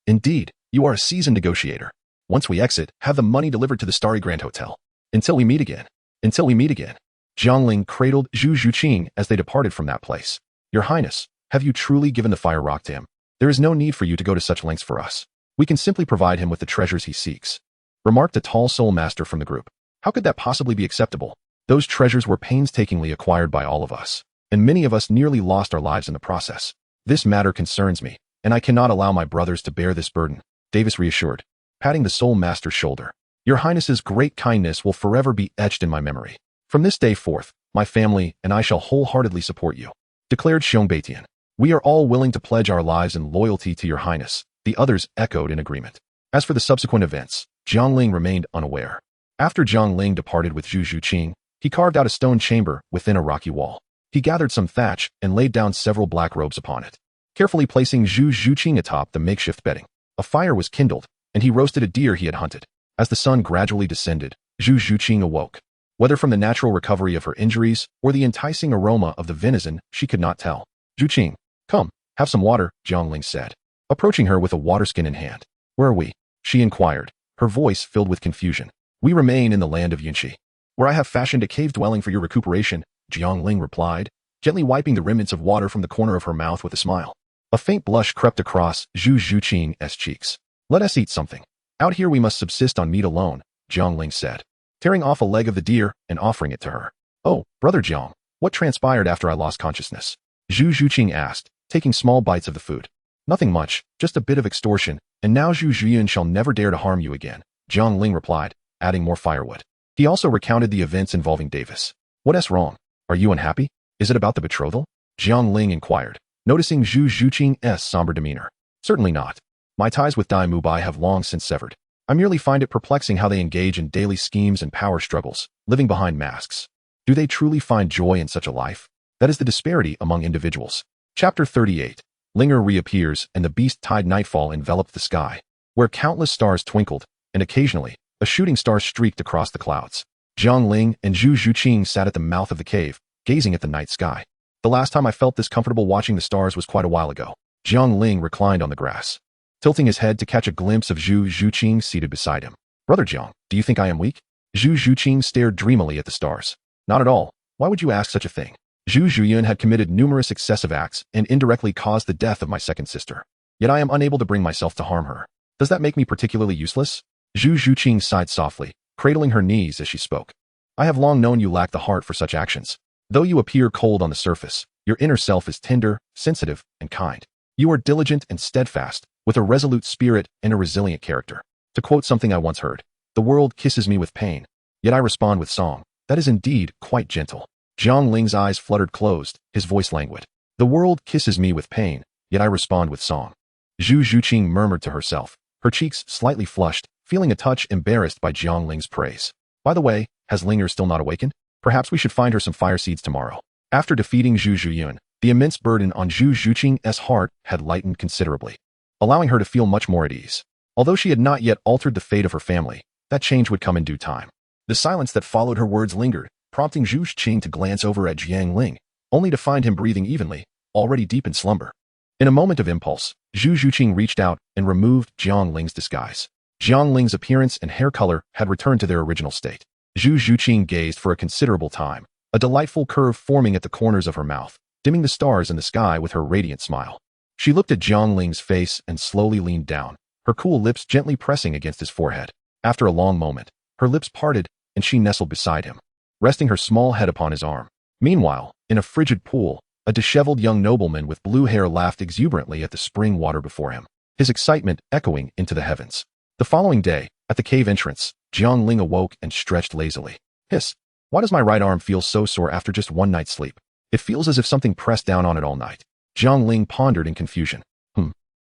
Indeed, you are a seasoned negotiator. Once we exit, have the money delivered to the Starry Grand Hotel. Until we meet again. Until we meet again. Jiang Ling cradled Zhu Zhuqing as they departed from that place. Your Highness, have you truly given the fire rock to him? There is no need for you to go to such lengths for us. We can simply provide him with the treasures he seeks, remarked a tall soul master from the group. How could that possibly be acceptable? Those treasures were painstakingly acquired by all of us, and many of us nearly lost our lives in the process. This matter concerns me, and I cannot allow my brothers to bear this burden, Davis reassured, patting the soul master's shoulder. Your Highness's great kindness will forever be etched in my memory. From this day forth, my family and I shall wholeheartedly support you, declared Xiong Beitian. We are all willing to pledge our lives in loyalty to your Highness, the others echoed in agreement. As for the subsequent events, Jiang Ling remained unaware. After Jiang Ling departed with Zhu Zhuqing, he carved out a stone chamber within a rocky wall. He gathered some thatch and laid down several black robes upon it, carefully placing Zhu Zhuqing atop the makeshift bedding. A fire was kindled, and he roasted a deer he had hunted. As the sun gradually descended, Zhu Zhuqing awoke. Whether from the natural recovery of her injuries or the enticing aroma of the venison, she could not tell. Zhu, come, have some water, Jiang Ling said, approaching her with a water skin in hand. Where are we? She inquired, her voice filled with confusion. We remain in the land of Yunxi, where I have fashioned a cave dwelling for your recuperation, Jiang Ling replied, gently wiping the remnants of water from the corner of her mouth with a smile. A faint blush crept across Zhu Zhuqing's cheeks. Let us eat something. Out here we must subsist on meat alone, Jiang Ling said, tearing off a leg of the deer and offering it to her. Oh, brother Jiang, what transpired after I lost consciousness? Zhu Zhuqing asked, taking small bites of the food. Nothing much, just a bit of extortion, and now Zhu Zhiyun shall never dare to harm you again, Jiang Ling replied, adding more firewood. He also recounted the events involving Davis. What's wrong? Are you unhappy? Is it about the betrothal? Jiang Ling inquired, noticing Zhu Zhuqing's somber demeanor. Certainly not. My ties with Dai Mubai have long since severed. I merely find it perplexing how they engage in daily schemes and power struggles, living behind masks. Do they truly find joy in such a life? That is the disparity among individuals. Chapter 38. Linger reappears and the beast-tide nightfall enveloped the sky, where countless stars twinkled, and occasionally, a shooting star streaked across the clouds. Jiang Ling and Zhu Zhuqing sat at the mouth of the cave, gazing at the night sky. The last time I felt this comfortable watching the stars was quite a while ago. Jiang Ling reclined on the grass, tilting his head to catch a glimpse of Zhu Zhuqing seated beside him. Brother Jiang, do you think I am weak? Zhu Zhuqing stared dreamily at the stars. Not at all. Why would you ask such a thing? Zhu Zhiyun had committed numerous excessive acts and indirectly caused the death of my second sister. Yet I am unable to bring myself to harm her. Does that make me particularly useless? Zhu Zhuqing sighed softly, cradling her knees as she spoke. I have long known you lack the heart for such actions. Though you appear cold on the surface, your inner self is tender, sensitive, and kind. You are diligent and steadfast, with a resolute spirit and a resilient character. To quote something I once heard, the world kisses me with pain, yet I respond with song. That is indeed quite gentle. Jiang Ling's eyes fluttered closed, his voice languid. The world kisses me with pain, yet I respond with song. Zhu Zhuqing murmured to herself, her cheeks slightly flushed, feeling a touch embarrassed by Jiang Ling's praise. By the way, has Linger still not awakened? Perhaps we should find her some fire seeds tomorrow. After defeating Zhu Zhiyun, the immense burden on Zhu Zhuqing's heart had lightened considerably, allowing her to feel much more at ease. Although she had not yet altered the fate of her family, that change would come in due time. The silence that followed her words lingered, prompting Zhu Zhuqing to glance over at Jiang Ling, only to find him breathing evenly, already deep in slumber. In a moment of impulse, Zhu Zhuqing reached out and removed Jiang Ling's disguise. Jiang Ling's appearance and hair color had returned to their original state. Zhu Zhuqing gazed for a considerable time, a delightful curve forming at the corners of her mouth, dimming the stars in the sky with her radiant smile. She looked at Jiang Ling's face and slowly leaned down, her cool lips gently pressing against his forehead. After a long moment, her lips parted, and she nestled beside him, resting her small head upon his arm. Meanwhile, in a frigid pool, a disheveled young nobleman with blue hair laughed exuberantly at the spring water before him, his excitement echoing into the heavens. The following day, at the cave entrance, Jiang Ling awoke and stretched lazily. Hiss! Why does my right arm feel so sore after just one night's sleep? It feels as if something pressed down on it all night. Jiang Ling pondered in confusion.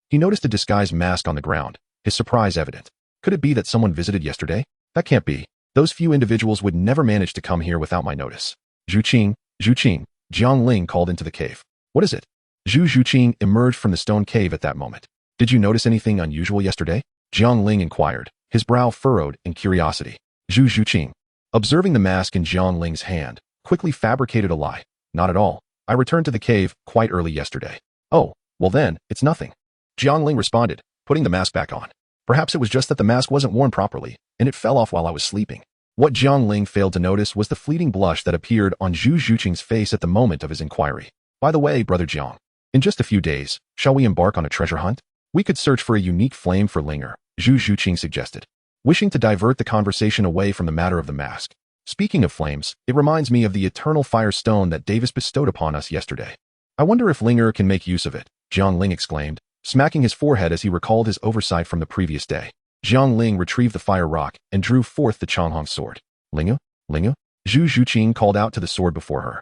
He noticed a disguised mask on the ground, his surprise evident. Could it be that someone visited yesterday? That can't be. Those few individuals would never manage to come here without my notice. Zhuqing, Jiang Ling called into the cave. What is it? Zhu Zhuqing emerged from the stone cave at that moment. Did you notice anything unusual yesterday? Jiang Ling inquired, his brow furrowed in curiosity. Zhu Zhuqing, observing the mask in Jiang Ling's hand, quickly fabricated a lie. Not at all. I returned to the cave quite early yesterday. Oh, well then, it's nothing. Jiang Ling responded, putting the mask back on. Perhaps it was just that the mask wasn't worn properly, and it fell off while I was sleeping. What Jiang Ling failed to notice was the fleeting blush that appeared on Zhu Zhuqing's face at the moment of his inquiry. By the way, brother Jiang, in just a few days, shall we embark on a treasure hunt? We could search for a unique flame for Linger, Zhu Zhuqing suggested, wishing to divert the conversation away from the matter of the mask. Speaking of flames, it reminds me of the eternal fire stone that Davis bestowed upon us yesterday. I wonder if Linger can make use of it, Jiang Ling exclaimed, smacking his forehead as he recalled his oversight from the previous day. Jiang Ling retrieved the fire rock and drew forth the Changhong sword. Linga? Zhu Zhuqing called out to the sword before her.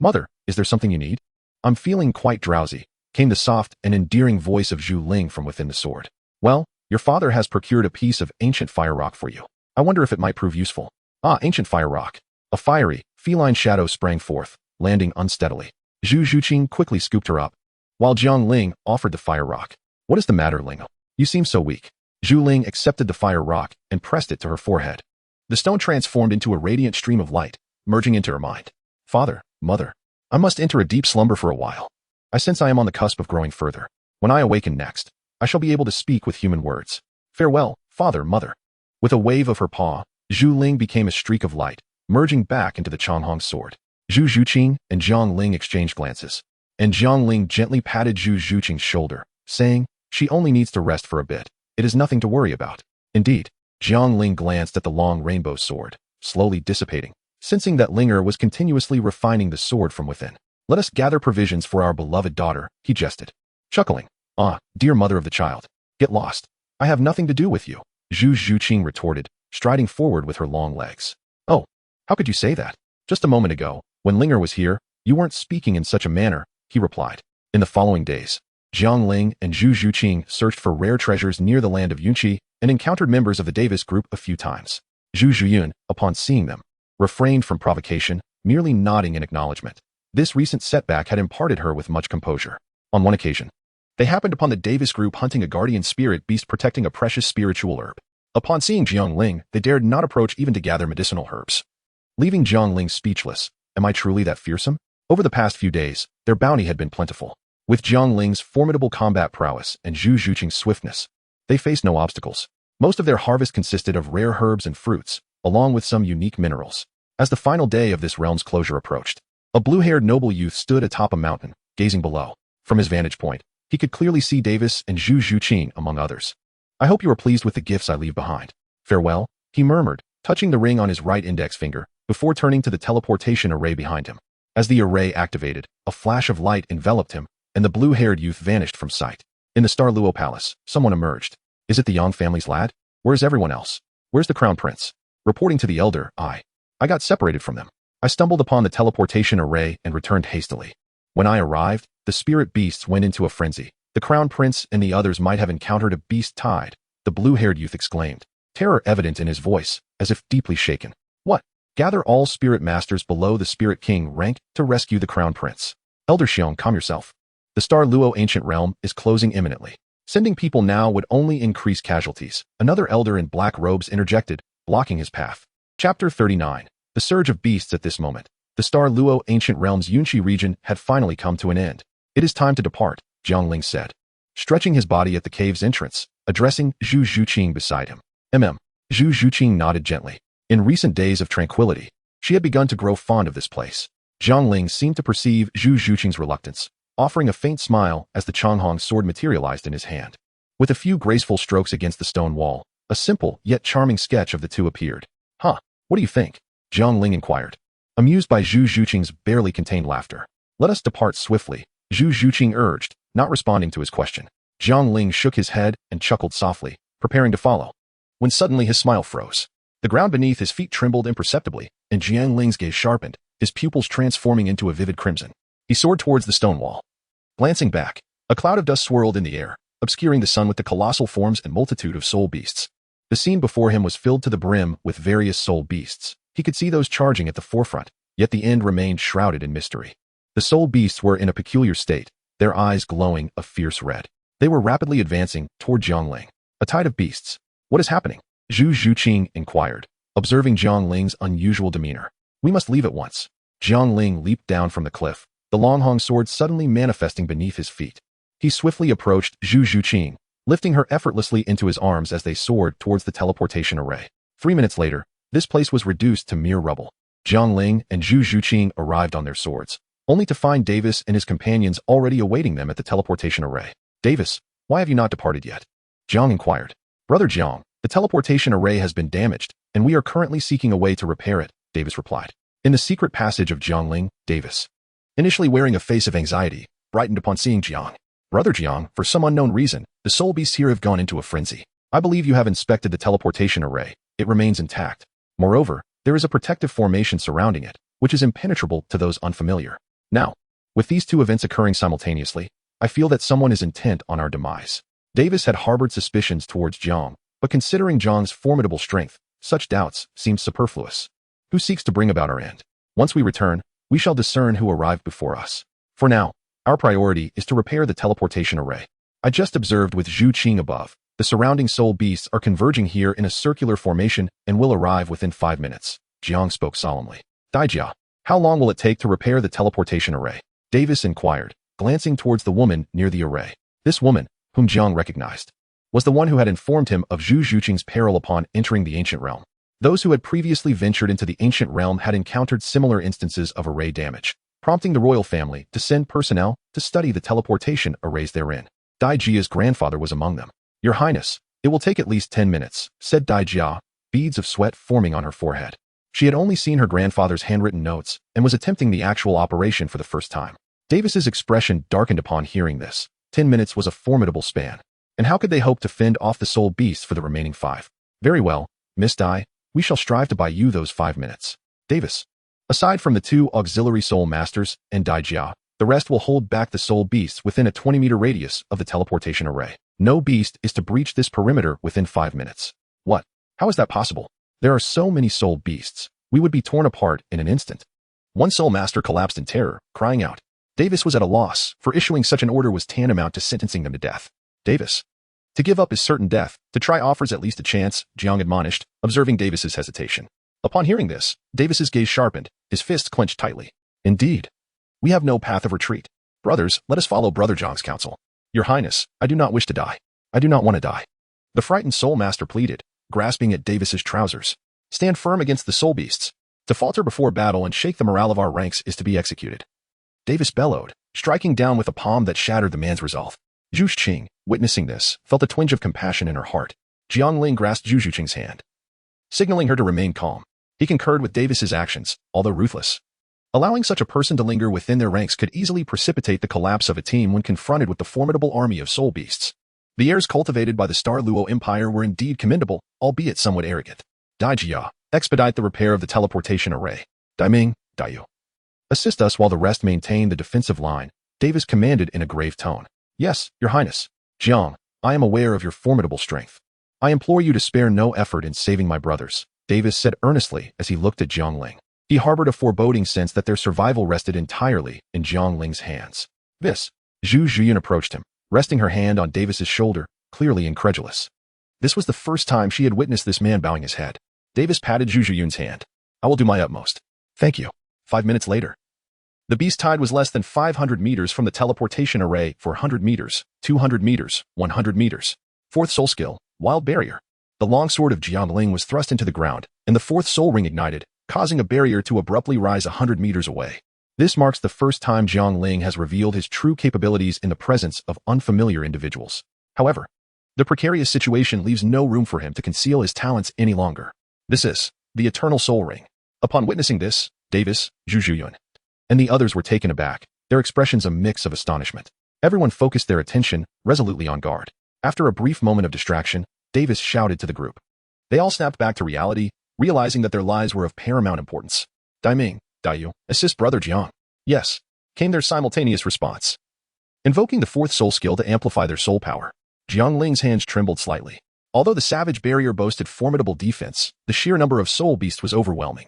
Mother, is there something you need? I'm feeling quite drowsy, came the soft and endearing voice of Zhu Ling from within the sword. Well, your father has procured a piece of ancient fire rock for you. I wonder if it might prove useful. Ah, ancient fire rock. A fiery, feline shadow sprang forth, landing unsteadily. Zhu Zhuqing quickly scooped her up, while Jiang Ling offered the fire rock. What is the matter, Lingo? You seem so weak. Zhu Ling accepted the fire rock and pressed it to her forehead. The stone transformed into a radiant stream of light, merging into her mind. Father, mother, I must enter a deep slumber for a while. I sense I am on the cusp of growing further. When I awaken next, I shall be able to speak with human words. Farewell, father, mother. With a wave of her paw, Jiang Ling became a streak of light, merging back into the Changhong's sword. Zhu Zhuqing and Jiang Ling exchanged glances, and Jiang Ling gently patted Zhu Zhuqing's shoulder, saying, she only needs to rest for a bit. It is nothing to worry about. Indeed, Jiang Ling glanced at the long rainbow sword, slowly dissipating, sensing that Linger was continuously refining the sword from within. Let us gather provisions for our beloved daughter, he jested, chuckling. Ah, dear mother of the child, get lost. I have nothing to do with you, Zhu Zhuqing retorted, striding forward with her long legs. Oh, how could you say that? Just a moment ago, when Linger was here, you weren't speaking in such a manner, he replied. In the following days, Jiang Ling and Zhu Zhuqing searched for rare treasures near the land of Yunqi and encountered members of the Davis group a few times. Zhu Zhuyun, upon seeing them, refrained from provocation, merely nodding in acknowledgement. This recent setback had imparted her with much composure. On one occasion, they happened upon the Davis group hunting a guardian spirit beast protecting a precious spiritual herb. Upon seeing Jiang Ling, they dared not approach even to gather medicinal herbs. Leaving Jiang Ling speechless, am I truly that fearsome? Over the past few days, their bounty had been plentiful. With Jiang Ling's formidable combat prowess and Zhu Zhuqing's swiftness, they faced no obstacles. Most of their harvest consisted of rare herbs and fruits, along with some unique minerals. As the final day of this realm's closure approached, a blue-haired noble youth stood atop a mountain, gazing below. From his vantage point, he could clearly see Davis and Zhu Zhuqing among others. I hope you are pleased with the gifts I leave behind. Farewell, he murmured, touching the ring on his right index finger, before turning to the teleportation array behind him. As the array activated, a flash of light enveloped him, and the blue-haired youth vanished from sight. In the Douluo palace, someone emerged. Is it the Yang family's lad? Where's everyone else? Where's the crown prince? Reporting to the elder, I got separated from them. I stumbled upon the teleportation array and returned hastily. When I arrived, the spirit beasts went into a frenzy. The crown prince and the others might have encountered a beast tide, the blue-haired youth exclaimed, terror evident in his voice, as if deeply shaken. What? Gather all spirit masters below the spirit king rank to rescue the crown prince. Elder Xiong, calm yourself. The Douluo ancient realm is closing imminently. Sending people now would only increase casualties. Another elder in black robes interjected, blocking his path. Chapter 39. The surge of beasts at this moment. The Douluo ancient realm's Yunqi region had finally come to an end. It is time to depart, Jiang Ling said, stretching his body at the cave's entrance, addressing Zhu Zhuqing beside him. Zhu Zhuqing nodded gently. In recent days of tranquility, she had begun to grow fond of this place. Jiang Ling seemed to perceive Zhu Zhuqing's reluctance, offering a faint smile as the Changhong's sword materialized in his hand. With a few graceful strokes against the stone wall, a simple yet charming sketch of the two appeared. Huh, what do you think? Jiang Ling inquired, amused by Zhu Zhuqing's barely contained laughter. Let us depart swiftly, Zhu Zhuqing urged, not responding to his question. Jiang Ling shook his head and chuckled softly, preparing to follow, when suddenly his smile froze. The ground beneath his feet trembled imperceptibly, and Jiang Ling's gaze sharpened, his pupils transforming into a vivid crimson. He soared towards the stone wall. Glancing back, a cloud of dust swirled in the air, obscuring the sun with the colossal forms and multitude of soul beasts. The scene before him was filled to the brim with various soul beasts. He could see those charging at the forefront, yet the end remained shrouded in mystery. The soul beasts were in a peculiar state, their eyes glowing a fierce red. They were rapidly advancing toward Jiang Ling. A tide of beasts. What is happening? Zhu Zhuqing inquired, observing Jiang Ling's unusual demeanor. We must leave at once. Jiang Ling leaped down from the cliff, the Longhong sword suddenly manifesting beneath his feet. He swiftly approached Zhu Zhuqing, lifting her effortlessly into his arms as they soared towards the teleportation array. 3 minutes later, this place was reduced to mere rubble. Jiang Ling and Zhu Zhuqing arrived on their swords, only to find Davis and his companions already awaiting them at the teleportation array. Davis, why have you not departed yet? Jiang inquired. Brother Jiang, the teleportation array has been damaged, and we are currently seeking a way to repair it, Davis replied. In the secret passage of Jiang Ling, Davis, initially wearing a face of anxiety, brightened upon seeing Jiang. Brother Jiang, for some unknown reason, the soul beasts here have gone into a frenzy. I believe you have inspected the teleportation array. It remains intact. Moreover, there is a protective formation surrounding it, which is impenetrable to those unfamiliar. Now, with these two events occurring simultaneously, I feel that someone is intent on our demise. Davis had harbored suspicions towards Jiang, but considering Jiang's formidable strength, such doubts seemed superfluous. Who seeks to bring about our end? Once we return, we shall discern who arrived before us. For now, our priority is to repair the teleportation array. I just observed with Zhu Qing above, The surrounding soul beasts are converging here in a circular formation and will arrive within 5 minutes. Jiang spoke solemnly. Daijia, how long will it take to repair the teleportation array? Davis inquired, glancing towards the woman near the array. This woman, whom Jiang recognized, was the one who had informed him of Zhu Zhuqing's peril upon entering the ancient realm. Those who had previously ventured into the ancient realm had encountered similar instances of array damage, prompting the royal family to send personnel to study the teleportation arrays therein. Daijia's grandfather was among them. Your Highness, it will take at least 10 minutes, said Daijia, beads of sweat forming on her forehead. She had only seen her grandfather's handwritten notes and was attempting the actual operation for the first time. Davis's expression darkened upon hearing this. 10 minutes was a formidable span. And how could they hope to fend off the soul beasts for the remaining 5? Very well, Miss Dai, we shall strive to buy you those 5 minutes. Davis. Aside from the 2 auxiliary soul masters and Daijia, the rest will hold back the soul beasts within a 20-meter radius of the teleportation array. No beast is to breach this perimeter within 5 minutes. What? How is that possible? There are so many soul beasts. We would be torn apart in an instant. One soul master collapsed in terror, crying out. Davis was at a loss, for issuing such an order was tantamount to sentencing them to death. Davis. To give up is certain death. To try offers at least a chance, Jiang admonished, observing Davis's hesitation. Upon hearing this, Davis's gaze sharpened, his fists clenched tightly. Indeed. We have no path of retreat. Brothers, let us follow Brother Jiang's counsel. Your Highness, I do not wish to die. I do not want to die. The frightened soul master pleaded, grasping at Davis's trousers. Stand firm against the soul beasts. To falter before battle and shake the morale of our ranks is to be executed. Davis bellowed, striking down with a palm that shattered the man's resolve. Zhu Zhuqing, witnessing this, felt a twinge of compassion in her heart. Jiang Ling grasped Zhu Zhuqing's hand, signaling her to remain calm. He concurred with Davis's actions, although ruthless. Allowing such a person to linger within their ranks could easily precipitate the collapse of a team when confronted with the formidable army of soul beasts. The heirs cultivated by the Douluo Empire were indeed commendable, albeit somewhat arrogant. Daijia, expedite the repair of the teleportation array. Daiming, Daiyu. Assist us while the rest maintain the defensive line, Davis commanded in a grave tone. Yes, Your Highness. Jiang, I am aware of your formidable strength. I implore you to spare no effort in saving my brothers, Davis said earnestly as he looked at Jiang Ling. He harbored a foreboding sense that their survival rested entirely in Jiang Ling's hands. This. Zhu Zhuyin approached him, resting her hand on Davis's shoulder, clearly incredulous. This was the first time she had witnessed this man bowing his head. Davis patted Zhu Zhuyin's hand. I will do my utmost. Thank you. 5 minutes later. The beast tide was less than 500 meters from the teleportation array for 100 meters, 200 meters, 100 meters. Fourth soul skill, wild barrier. The longsword of Jiang Ling was thrust into the ground, and the fourth soul ring ignited, causing a barrier to abruptly rise 100 meters away. This marks the first time Jiang Ling has revealed his true capabilities in the presence of unfamiliar individuals. However, the precarious situation leaves no room for him to conceal his talents any longer. This is the Eternal Soul Ring. Upon witnessing this, Davis, Zhu Zhuyin, and the others were taken aback, their expressions a mix of astonishment. Everyone focused their attention, resolutely on guard. After a brief moment of distraction, Davis shouted to the group. They all snapped back to reality, realizing that their lives were of paramount importance. Daiming, Daiyu, assist Brother Jiang. Yes, came their simultaneous response. Invoking the fourth soul skill to amplify their soul power, Jiang Ling's hands trembled slightly. Although the savage barrier boasted formidable defense, the sheer number of soul beasts was overwhelming.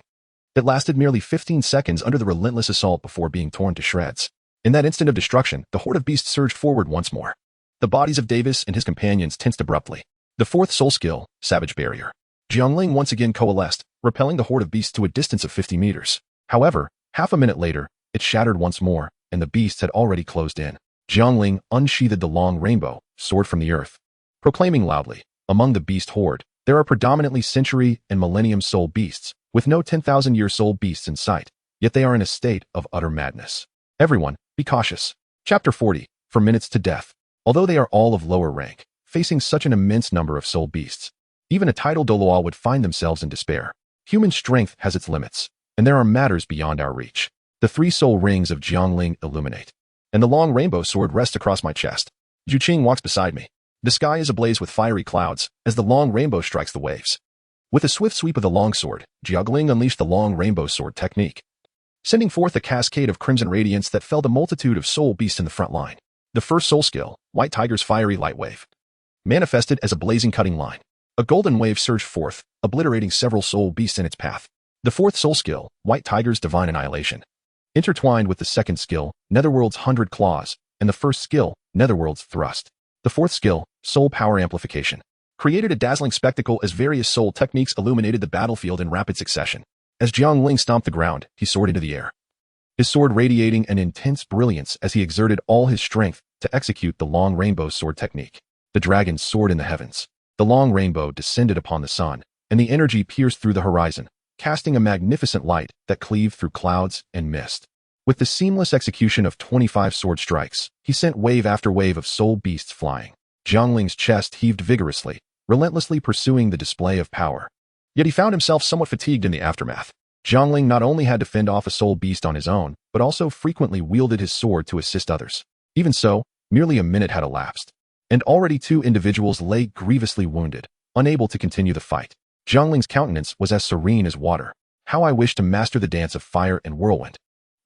It lasted merely 15 seconds under the relentless assault before being torn to shreds. In that instant of destruction, the horde of beasts surged forward once more. The bodies of Davis and his companions tensed abruptly. The fourth soul skill, Savage Barrier. Jiang Ling once again coalesced, repelling the horde of beasts to a distance of 50 meters. However, half a minute later, it shattered once more, and the beasts had already closed in. Jiang Ling unsheathed the long rainbow, sword from the earth, proclaiming loudly, among the beast horde, there are predominantly century and millennium soul beasts, with no 10,000-year soul beasts in sight, yet they are in a state of utter madness. Everyone, be cautious. Chapter 40, for minutes to death. Although they are all of lower rank, facing such an immense number of soul beasts, even a titled Douluo would find themselves in despair. Human strength has its limits, and there are matters beyond our reach. The 3 soul rings of Jiang Ling illuminate, and the long rainbow sword rests across my chest. Zhu Qing walks beside me. The sky is ablaze with fiery clouds as the long rainbow strikes the waves. With a swift sweep of the longsword, Jiang Ling unleashed the long rainbow sword technique, sending forth a cascade of crimson radiance that felled a multitude of soul beasts in the front line. The first soul skill, White Tiger's fiery light wave, manifested as a blazing cutting line. A golden wave surged forth, obliterating several soul beasts in its path. The fourth soul skill, White Tiger's divine annihilation, intertwined with the second skill, Netherworld's 100 claws, and the first skill, Netherworld's thrust. The fourth skill, soul power amplification, created a dazzling spectacle as various soul techniques illuminated the battlefield in rapid succession. As Jiang Ling stomped the ground, he soared into the air, his sword radiating an intense brilliance as he exerted all his strength to execute the long rainbow sword technique. The dragon soared in the heavens. The long rainbow descended upon the sun, and the energy pierced through the horizon, casting a magnificent light that cleaved through clouds and mist. With the seamless execution of 25 sword strikes, he sent wave after wave of soul beasts flying. Jiang Ling's chest heaved vigorously, relentlessly pursuing the display of power. Yet he found himself somewhat fatigued in the aftermath. Jiang Ling not only had to fend off a soul beast on his own, but also frequently wielded his sword to assist others. Even so, merely a minute had elapsed, and already 2 individuals lay grievously wounded, unable to continue the fight. Jiang Ling's countenance was as serene as water. How I wish to master the dance of fire and whirlwind.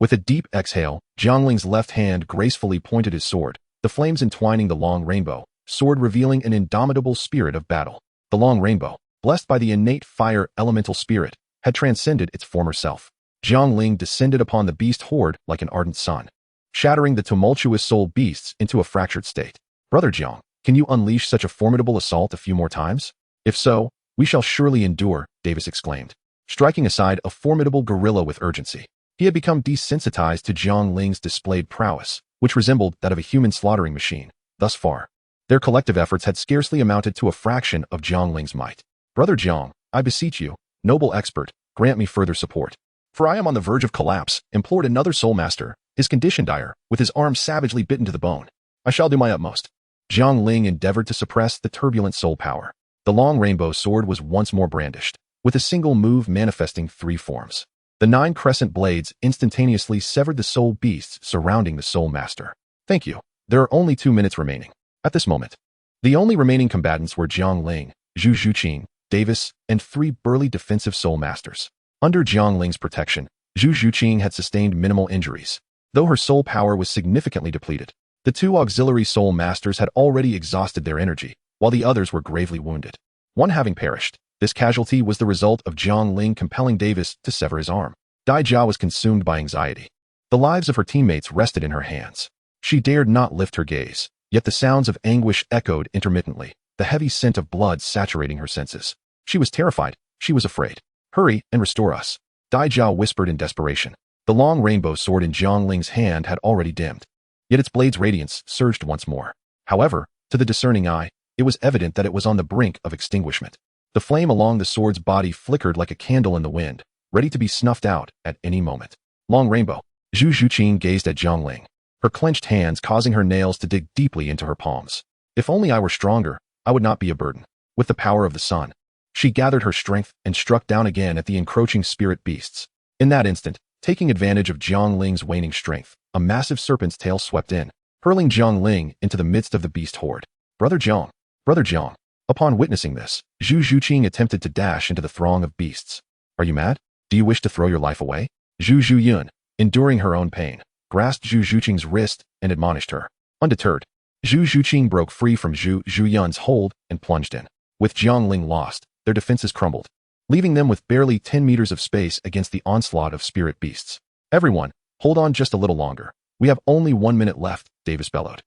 With a deep exhale, Jiang Ling's left hand gracefully pointed his sword, the flames entwining the long rainbow, sword revealing an indomitable spirit of battle. The long rainbow, blessed by the innate fire elemental spirit, had transcended its former self. Jiang Ling descended upon the beast horde like an ardent sun, shattering the tumultuous soul beasts into a fractured state. Brother Jiang, can you unleash such a formidable assault a few more times? If so, we shall surely endure, Davis exclaimed, striking aside a formidable gorilla with urgency. He had become desensitized to Jiang Ling's displayed prowess, which resembled that of a human slaughtering machine. Thus far, their collective efforts had scarcely amounted to a fraction of Jiang Ling's might. Brother Jiang, I beseech you, noble expert, grant me further support. For I am on the verge of collapse, implored another soul master, his condition dire, with his arm savagely bitten to the bone. I shall do my utmost. Jiang Ling endeavored to suppress the turbulent soul power. The long rainbow sword was once more brandished, with a single move manifesting 3 forms. The 9 crescent blades instantaneously severed the soul beasts surrounding the soul master. Thank you. There are only 2 minutes remaining. At this moment, the only remaining combatants were Jiang Ling, Zhu Zhuqing, Davis, and 3 burly defensive soul masters. Under Jiang Ling's protection, Zhu Zhuqing had sustained minimal injuries, though her soul power was significantly depleted. The 2 auxiliary soul masters had already exhausted their energy, while the others were gravely wounded. One having perished, this casualty was the result of Jiang Ling compelling Davis to sever his arm. Dai Jia was consumed by anxiety. The lives of her teammates rested in her hands. She dared not lift her gaze, yet the sounds of anguish echoed intermittently, the heavy scent of blood saturating her senses. She was terrified. She was afraid. Hurry and restore us, Dai Jia whispered in desperation. The long rainbow sword in Jiang Ling's hand had already dimmed, yet its blade's radiance surged once more. However, to the discerning eye, it was evident that it was on the brink of extinguishment. The flame along the sword's body flickered like a candle in the wind, ready to be snuffed out at any moment. Long rainbow. Zhu Zhuqing gazed at Jiang Ling, her clenched hands causing her nails to dig deeply into her palms. If only I were stronger, I would not be a burden. With the power of the sun, she gathered her strength and struck down again at the encroaching spirit beasts. In that instant, taking advantage of Jiang Ling's waning strength, a massive serpent's tail swept in, hurling Jiang Ling into the midst of the beast horde. Brother Jiang! Brother Jiang! Upon witnessing this, Zhu Zhuqing attempted to dash into the throng of beasts. Are you mad? Do you wish to throw your life away? Zhu Zhuyun, enduring her own pain, grasped Zhu Zhuqing's wrist and admonished her. Undeterred, Zhu Zhuqing broke free from Zhu Zhuyun's hold and plunged in. With Jiang Ling lost, their defenses crumbled, leaving them with barely 10 meters of space against the onslaught of spirit beasts. Everyone, hold on just a little longer. We have only 1 minute left, Davis bellowed,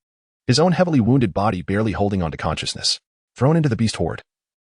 his own heavily wounded body barely holding on to consciousness. Thrown into the beast horde,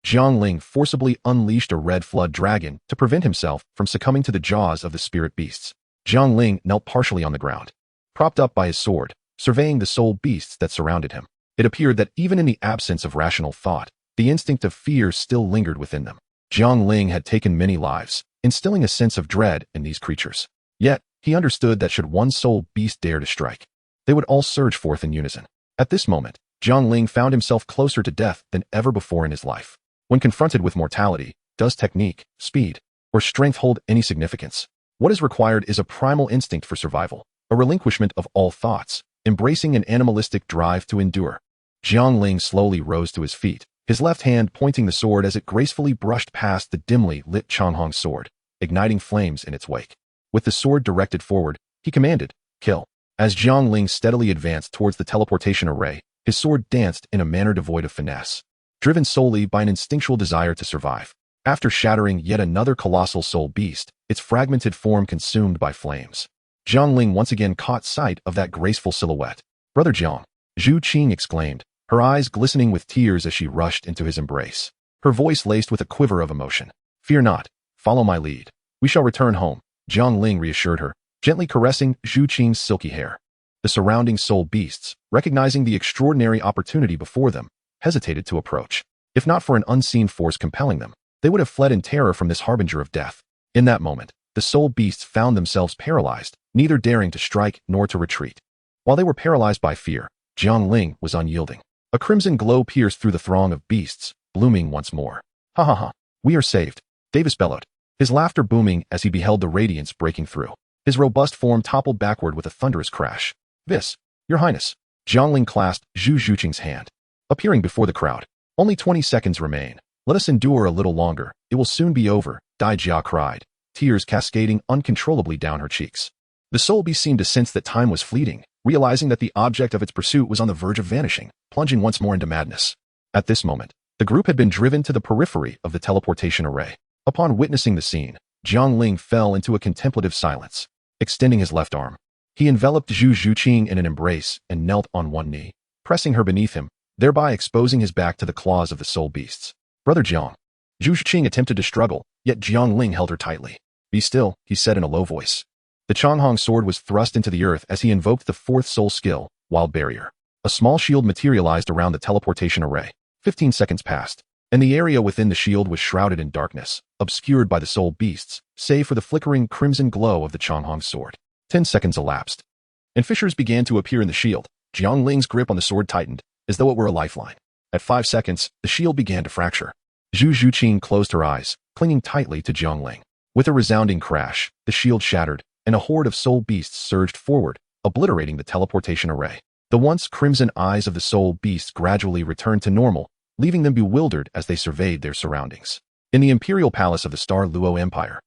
Jiang Ling forcibly unleashed a red flood dragon to prevent himself from succumbing to the jaws of the spirit beasts. Jiang Ling knelt partially on the ground, propped up by his sword, surveying the soul beasts that surrounded him. It appeared that even in the absence of rational thought, the instinct of fear still lingered within them. Jiang Ling had taken many lives, instilling a sense of dread in these creatures. Yet, he understood that should one soul beast dare to strike, they would all surge forth in unison. At this moment, Jiang Ling found himself closer to death than ever before in his life. When confronted with mortality, does technique, speed, or strength hold any significance? What is required is a primal instinct for survival, a relinquishment of all thoughts, embracing an animalistic drive to endure. Jiang Ling slowly rose to his feet, his left hand pointing the sword as it gracefully brushed past the dimly lit Changhong's sword, igniting flames in its wake. With the sword directed forward, he commanded, "Kill." As Jiang Ling steadily advanced towards the teleportation array, his sword danced in a manner devoid of finesse, driven solely by an instinctual desire to survive. After shattering yet another colossal soul beast, its fragmented form consumed by flames, Jiang Ling once again caught sight of that graceful silhouette. Brother Jiang, Zhu Qing exclaimed, her eyes glistening with tears as she rushed into his embrace. Her voice laced with a quiver of emotion. "Fear not. Follow my lead. We shall return home," Jiang Ling reassured her, gently caressing Zhu Qing's silky hair. The surrounding soul beasts, recognizing the extraordinary opportunity before them, hesitated to approach. If not for an unseen force compelling them, they would have fled in terror from this harbinger of death. In that moment, the soul beasts found themselves paralyzed, neither daring to strike nor to retreat. While they were paralyzed by fear, Jiang Ling was unyielding. A crimson glow pierced through the throng of beasts, blooming once more. "Ha ha ha! We are saved!" Davis bellowed, his laughter booming as he beheld the radiance breaking through. His robust form toppled backward with a thunderous crash. "This, Your Highness!" Jiang Ling clasped Zhu Zhuqing's hand, appearing before the crowd. "Only 20 seconds remain. Let us endure a little longer. It will soon be over," Dai Jia cried, tears cascading uncontrollably down her cheeks. The soul beast seemed to sense that time was fleeting, realizing that the object of its pursuit was on the verge of vanishing, plunging once more into madness. At this moment, the group had been driven to the periphery of the teleportation array. Upon witnessing the scene, Jiang Ling fell into a contemplative silence. Extending his left arm, he enveloped Zhu Zhuqing in an embrace and knelt on one knee, pressing her beneath him, thereby exposing his back to the claws of the soul beasts. "Brother Jiang." Zhu Zhuqing attempted to struggle, yet Jiang Ling held her tightly. "Be still," he said in a low voice. The Changhong sword was thrust into the earth as he invoked the fourth soul skill, Wild Barrier. A small shield materialized around the teleportation array. 15 seconds passed, and the area within the shield was shrouded in darkness, obscured by the soul beasts, save for the flickering crimson glow of the Changhong sword. 10 seconds elapsed, and fissures began to appear in the shield. Jiang Ling's grip on the sword tightened, as though it were a lifeline. At 5 seconds, the shield began to fracture. Zhu Zhuqing closed her eyes, clinging tightly to Jiang Ling. With a resounding crash, the shield shattered, and a horde of soul beasts surged forward, obliterating the teleportation array. The once crimson eyes of the soul beasts gradually returned to normal, leaving them bewildered as they surveyed their surroundings. In the imperial palace of the Star Luo Empire,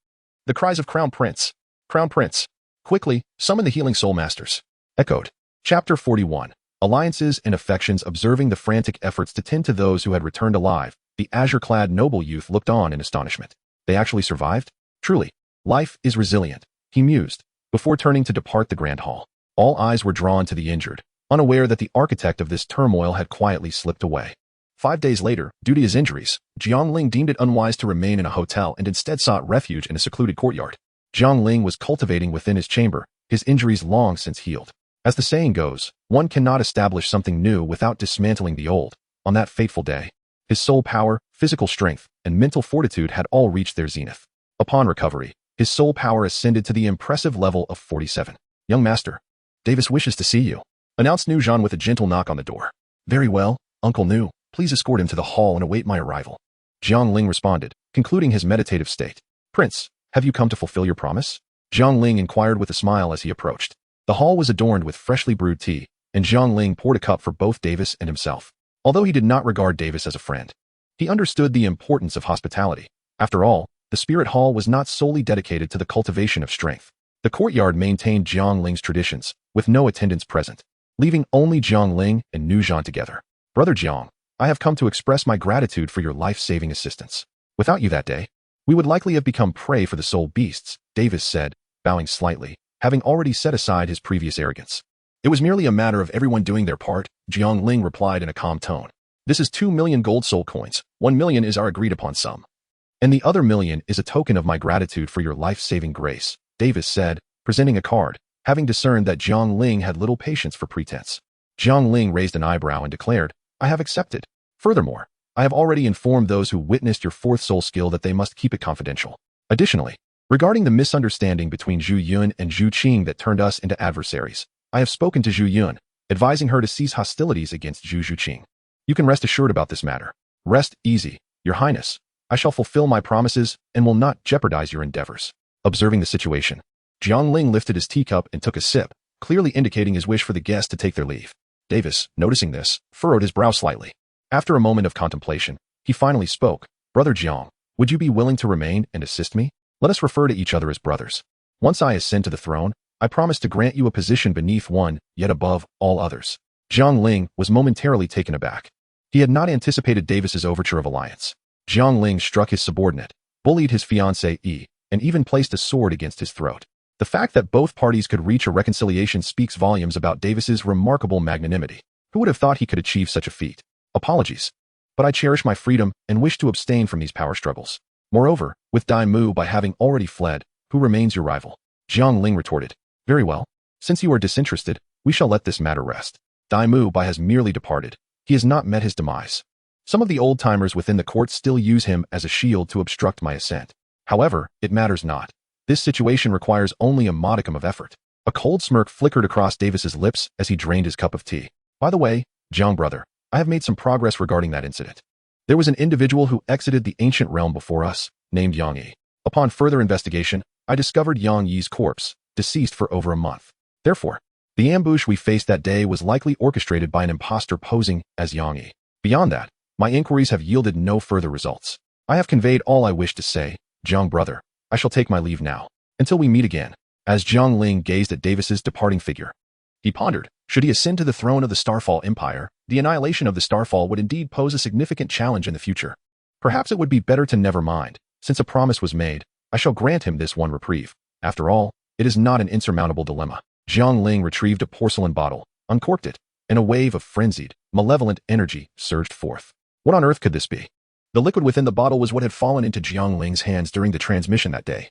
the cries of "Crown Prince! Crown Prince! Quickly, summon the healing soul masters!" echoed. Chapter 41. Alliances and Affections. Observing the frantic efforts to tend to those who had returned alive, the azure-clad noble youth looked on in astonishment. They actually survived? Truly, life is resilient, he mused, before turning to depart the grand hall. All eyes were drawn to the injured, unaware that the architect of this turmoil had quietly slipped away. 5 days later, due to his injuries, Jiang Ling deemed it unwise to remain in a hotel and instead sought refuge in a secluded courtyard. Jiang Ling was cultivating within his chamber, his injuries long since healed. As the saying goes, one cannot establish something new without dismantling the old. On that fateful day, his soul power, physical strength, and mental fortitude had all reached their zenith. Upon recovery, his soul power ascended to the impressive level of 47. "Young master, Davis wishes to see you," announced Nu Zhan with a gentle knock on the door. "Very well, Uncle Nu, please escort him to the hall and await my arrival," Jiang Ling responded, concluding his meditative state. "Prince, have you come to fulfill your promise?" Jiang Ling inquired with a smile as he approached. The hall was adorned with freshly brewed tea, and Jiang Ling poured a cup for both Davis and himself. Although he did not regard Davis as a friend, he understood the importance of hospitality. After all, the Spirit Hall was not solely dedicated to the cultivation of strength. The courtyard maintained Jiang Ling's traditions, with no attendants present, leaving only Jiang Ling and Nu Zhan together. "Brother Jiang, I have come to express my gratitude for your life-saving assistance. Without you that day, we would likely have become prey for the soul beasts," Davis said, bowing slightly, having already set aside his previous arrogance. "It was merely a matter of everyone doing their part," Jiang Ling replied in a calm tone. "This is 2 million gold soul coins. 1 million is our agreed-upon sum. And the other 1 million is a token of my gratitude for your life-saving grace," Davis said, presenting a card, having discerned that Jiang Ling had little patience for pretense. Jiang Ling raised an eyebrow and declared, "I have accepted. Furthermore, I have already informed those who witnessed your fourth soul skill that they must keep it confidential. Additionally, regarding the misunderstanding between Zhu Yun and Zhu Qing that turned us into adversaries, I have spoken to Zhu Yun, advising her to cease hostilities against Zhu Zhuqing. You can rest assured about this matter. Rest easy, Your Highness. I shall fulfill my promises and will not jeopardize your endeavors." Observing the situation, Jiang Ling lifted his teacup and took a sip, clearly indicating his wish for the guests to take their leave. Davis, noticing this, furrowed his brow slightly. After a moment of contemplation, he finally spoke. "Brother Jiang, would you be willing to remain and assist me? Let us refer to each other as brothers. Once I ascend to the throne, I promise to grant you a position beneath one, yet above all others." Jiang Ling was momentarily taken aback. He had not anticipated Davis's overture of alliance. Jiang Ling struck his subordinate, bullied his fiancée, and even placed a sword against his throat. The fact that both parties could reach a reconciliation speaks volumes about Davis's remarkable magnanimity. Who would have thought he could achieve such a feat? Apologies. But I cherish my freedom and wish to abstain from these power struggles. Moreover, with Dai Mu by having already fled, who remains your rival? Jiang Ling retorted. Very well. Since you are disinterested, we shall let this matter rest. Dai Mu by has merely departed. He has not met his demise. Some of the old-timers within the court still use him as a shield to obstruct my ascent. However, it matters not. This situation requires only a modicum of effort. A cold smirk flickered across Davis's lips as he drained his cup of tea. By the way, Jiang brother, I have made some progress regarding that incident. There was an individual who exited the ancient realm before us, named Yang Yi. Upon further investigation, I discovered Yang Yi's corpse, deceased for over a month. Therefore, the ambush we faced that day was likely orchestrated by an impostor posing as Yang Yi. Beyond that, my inquiries have yielded no further results. I have conveyed all I wish to say, Jiang brother. I shall take my leave now. Until we meet again. As Jiang Ling gazed at Davis's departing figure, he pondered, should he ascend to the throne of the Starfall Empire, the annihilation of the Starfall would indeed pose a significant challenge in the future. Perhaps it would be better to never mind. Since a promise was made, I shall grant him this one reprieve. After all, it is not an insurmountable dilemma. Jiang Ling retrieved a porcelain bottle, uncorked it, and a wave of frenzied, malevolent energy surged forth. What on earth could this be? The liquid within the bottle was what had fallen into Jiang Ling's hands during the transmission that day,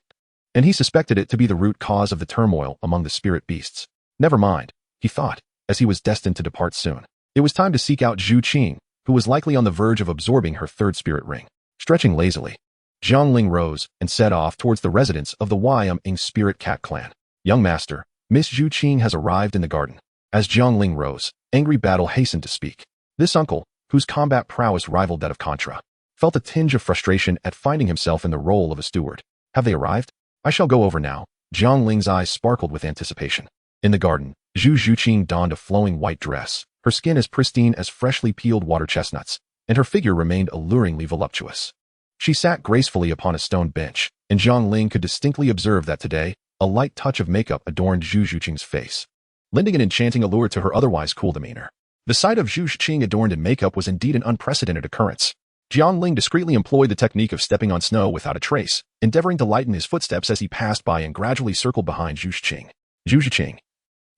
and he suspected it to be the root cause of the turmoil among the spirit beasts. Never mind, he thought, as he was destined to depart soon. It was time to seek out Zhu Qing, who was likely on the verge of absorbing her third spirit ring. Stretching lazily, Jiang Ling rose and set off towards the residence of the Ym spirit cat clan. Young master, Miss Zhu Qing has arrived in the garden. As Jiang Ling rose, Angry Battle hastened to speak. This uncle, whose combat prowess rivaled that of Contra, felt a tinge of frustration at finding himself in the role of a steward. Have they arrived? I shall go over now. Jiang Ling's eyes sparkled with anticipation. In the garden, Zhu Qing donned a flowing white dress, her skin as pristine as freshly peeled water chestnuts, and her figure remained alluringly voluptuous. She sat gracefully upon a stone bench, and Jiang Ling could distinctly observe that today, a light touch of makeup adorned Zhu Qing's face, lending an enchanting allure to her otherwise cool demeanor. The sight of Zhu Qing adorned in makeup was indeed an unprecedented occurrence. Jiang Ling discreetly employed the technique of stepping on snow without a trace, endeavoring to lighten his footsteps as he passed by and gradually circled behind Zhu Qing. Zhu Qing,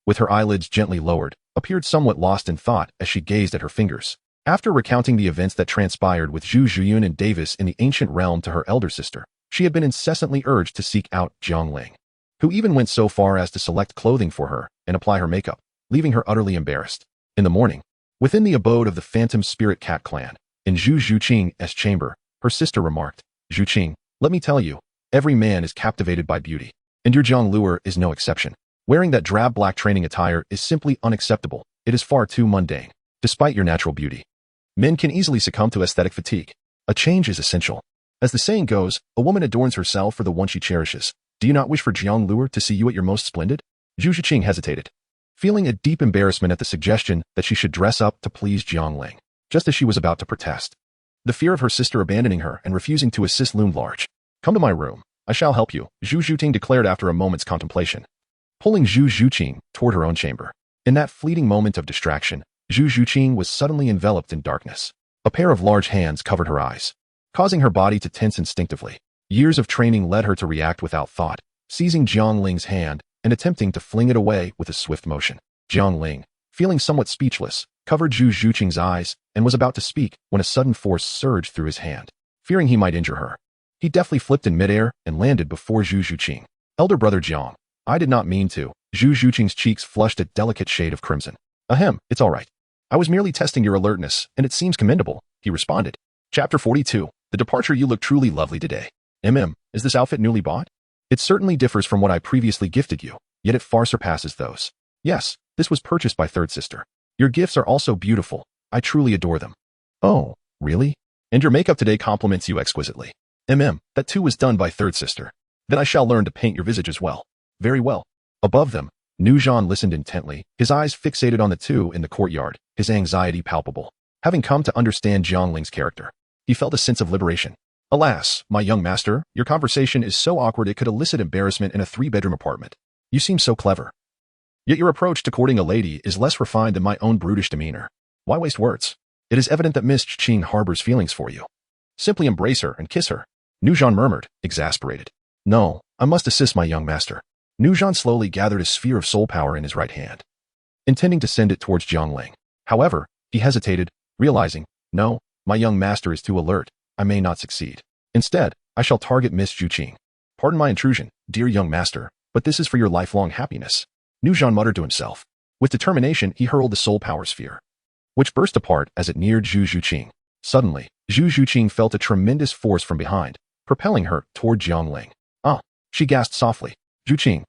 with her eyelids gently lowered, appeared somewhat lost in thought as she gazed at her fingers. After recounting the events that transpired with Zhu Zhiyun and Davis in the ancient realm to her elder sister, she had been incessantly urged to seek out Jiang Ling, who even went so far as to select clothing for her and apply her makeup, leaving her utterly embarrassed. In the morning, within the abode of the Phantom Spirit Cat clan, in Zhu Qing's chamber, her sister remarked, Zhu Qing, let me tell you, every man is captivated by beauty, and your Zhang Luer is no exception. Wearing that drab black training attire is simply unacceptable. It is far too mundane. Despite your natural beauty, men can easily succumb to aesthetic fatigue. A change is essential. As the saying goes, a woman adorns herself for the one she cherishes. Do you not wish for Jiang Luer to see you at your most splendid? Zhu Qing hesitated, feeling a deep embarrassment at the suggestion that she should dress up to please Jiang Ling, just as she was about to protest. The fear of her sister abandoning her and refusing to assist loomed large. Come to my room. I shall help you, Zhu Qing declared after a moment's contemplation, pulling Zhu Qing toward her own chamber. In that fleeting moment of distraction, Zhu Qing was suddenly enveloped in darkness. A pair of large hands covered her eyes, causing her body to tense instinctively. Years of training led her to react without thought, seizing Jiang Ling's hand and attempting to fling it away with a swift motion. Jiang Ling, feeling somewhat speechless, covered Zhu Qing's eyes and was about to speak when a sudden force surged through his hand. Fearing he might injure her, he deftly flipped in midair and landed before Zhu Qing. Elder brother Jiang, I did not mean to. Zhu Qing's cheeks flushed a delicate shade of crimson. Ahem, it's all right. I was merely testing your alertness, and it seems commendable, he responded. Chapter 42. The departure. You look truly lovely today. Is this outfit newly bought? It certainly differs from what I previously gifted you, yet it far surpasses those. Yes, this was purchased by third sister. Your gifts are also beautiful. I truly adore them. Oh, really? And your makeup today compliments you exquisitely. That too was done by third sister. Then I shall learn to paint your visage as well. Very well. Above them, Nuzhan listened intently, his eyes fixated on the two in the courtyard, his anxiety palpable. Having come to understand Jiang Ling's character, he felt a sense of liberation. Alas, my young master, your conversation is so awkward it could elicit embarrassment in a 3-bedroom apartment. You seem so clever. Yet your approach to courting a lady is less refined than my own brutish demeanor. Why waste words? It is evident that Miss Qing harbors feelings for you. Simply embrace her and kiss her. Nuzhan murmured, exasperated. No, I must assist my young master. Nuzhan slowly gathered a sphere of soul power in his right hand, intending to send it towards Jiang Ling. However, he hesitated, realizing, no, my young master is too alert. I may not succeed. Instead, I shall target Miss Zhu. Pardon my intrusion, dear young master, but this is for your lifelong happiness. Nuzhan muttered to himself. With determination, he hurled the soul power sphere, which burst apart as it neared Zhu Zhuqing. Suddenly, Zhu Zhuqing felt a tremendous force from behind, propelling her toward Jiang Ling. Ah, she gasped softly. Zhuqing.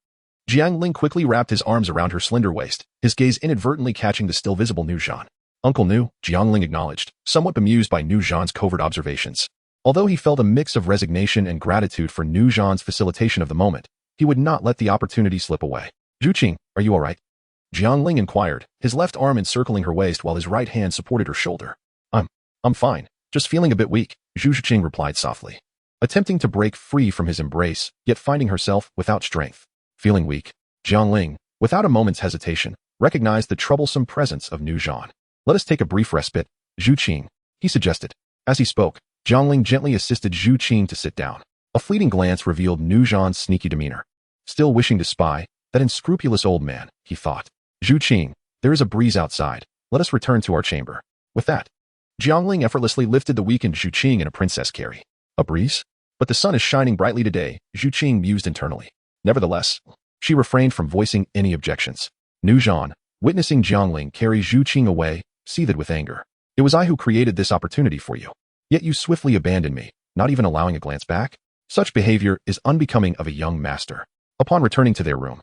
Jiang Ling quickly wrapped his arms around her slender waist, his gaze inadvertently catching the still visible Nuzhan. Uncle Nu, Jiang Ling acknowledged, somewhat bemused by Nuzhan's covert observations. Although he felt a mix of resignation and gratitude for Nuzhan's facilitation of the moment, he would not let the opportunity slip away. Zhuqing, are you all right? Jiang Ling inquired, his left arm encircling her waist while his right hand supported her shoulder. I'm fine, just feeling a bit weak, Zhu Zhuqing replied softly, attempting to break free from his embrace, yet finding herself without strength. Feeling weak, Jiang Ling, without a moment's hesitation, recognized the troublesome presence of Nuzhan. Let us take a brief respite, Zhuqing, he suggested. As he spoke, Jiang Ling gently assisted Zhuqing to sit down. A fleeting glance revealed Nuzhan's sneaky demeanor. Still wishing to spy, that unscrupulous old man, he thought. Zhuqing, there is a breeze outside. Let us return to our chamber. With that, Jiang Ling effortlessly lifted the weakened Zhuqing in a princess carry. A breeze? But the sun is shining brightly today, Zhuqing mused internally. Nevertheless, she refrained from voicing any objections. Nuzhan, witnessing Jiang Ling carry Zhuqing away, seethed with anger. It was I who created this opportunity for you. Yet you swiftly abandoned me, not even allowing a glance back? Such behavior is unbecoming of a young master. Upon returning to their room,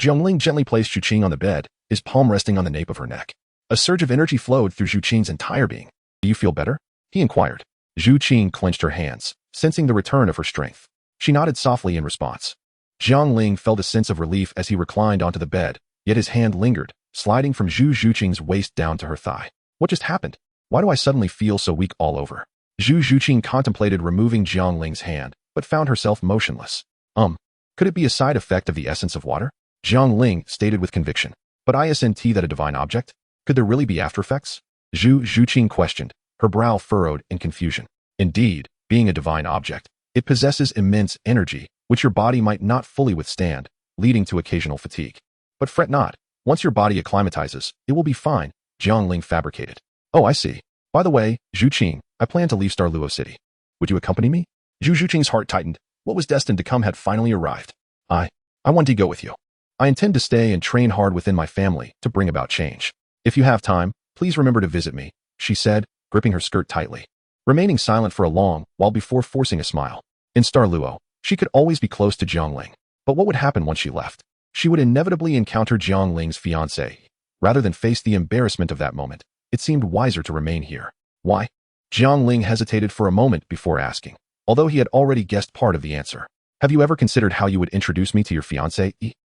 Jiang Ling gently placed Zhuqing on the bed, his palm resting on the nape of her neck. A surge of energy flowed through Zhuqing's entire being. Do you feel better? He inquired. Zhuqing clenched her hands, sensing the return of her strength. She nodded softly in response. Jiang Ling felt a sense of relief as he reclined onto the bed, yet his hand lingered, sliding from Zhu Zhuqing's waist down to her thigh. What just happened? Why do I suddenly feel so weak all over? Zhu Zhuqing contemplated removing Jiang Ling's hand, but found herself motionless. Could it be a side effect of the essence of water? Jiang Ling stated with conviction. But isn't that a divine object? Could there really be after effects? Zhu Zhuqing questioned, her brow furrowed in confusion. Indeed, being a divine object, it possesses immense energy, which your body might not fully withstand, leading to occasional fatigue. But fret not, once your body acclimatizes, it will be fine, Jiang Ling fabricated. Oh, I see. By the way, Zhuqing, I plan to leave Douluo City. Would you accompany me? Zhu Zhuqing's heart tightened. What was destined to come had finally arrived. I want to go with you. I intend to stay and train hard within my family to bring about change. If you have time, please remember to visit me, she said, gripping her skirt tightly, remaining silent for a long while before forcing a smile. In Douluo, she could always be close to Jiang Ling. But what would happen once she left? She would inevitably encounter Jiang Ling's fiancé. Rather than face the embarrassment of that moment, it seemed wiser to remain here. Why? Jiang Ling hesitated for a moment before asking, although he had already guessed part of the answer. Have you ever considered how you would introduce me to your fiancé?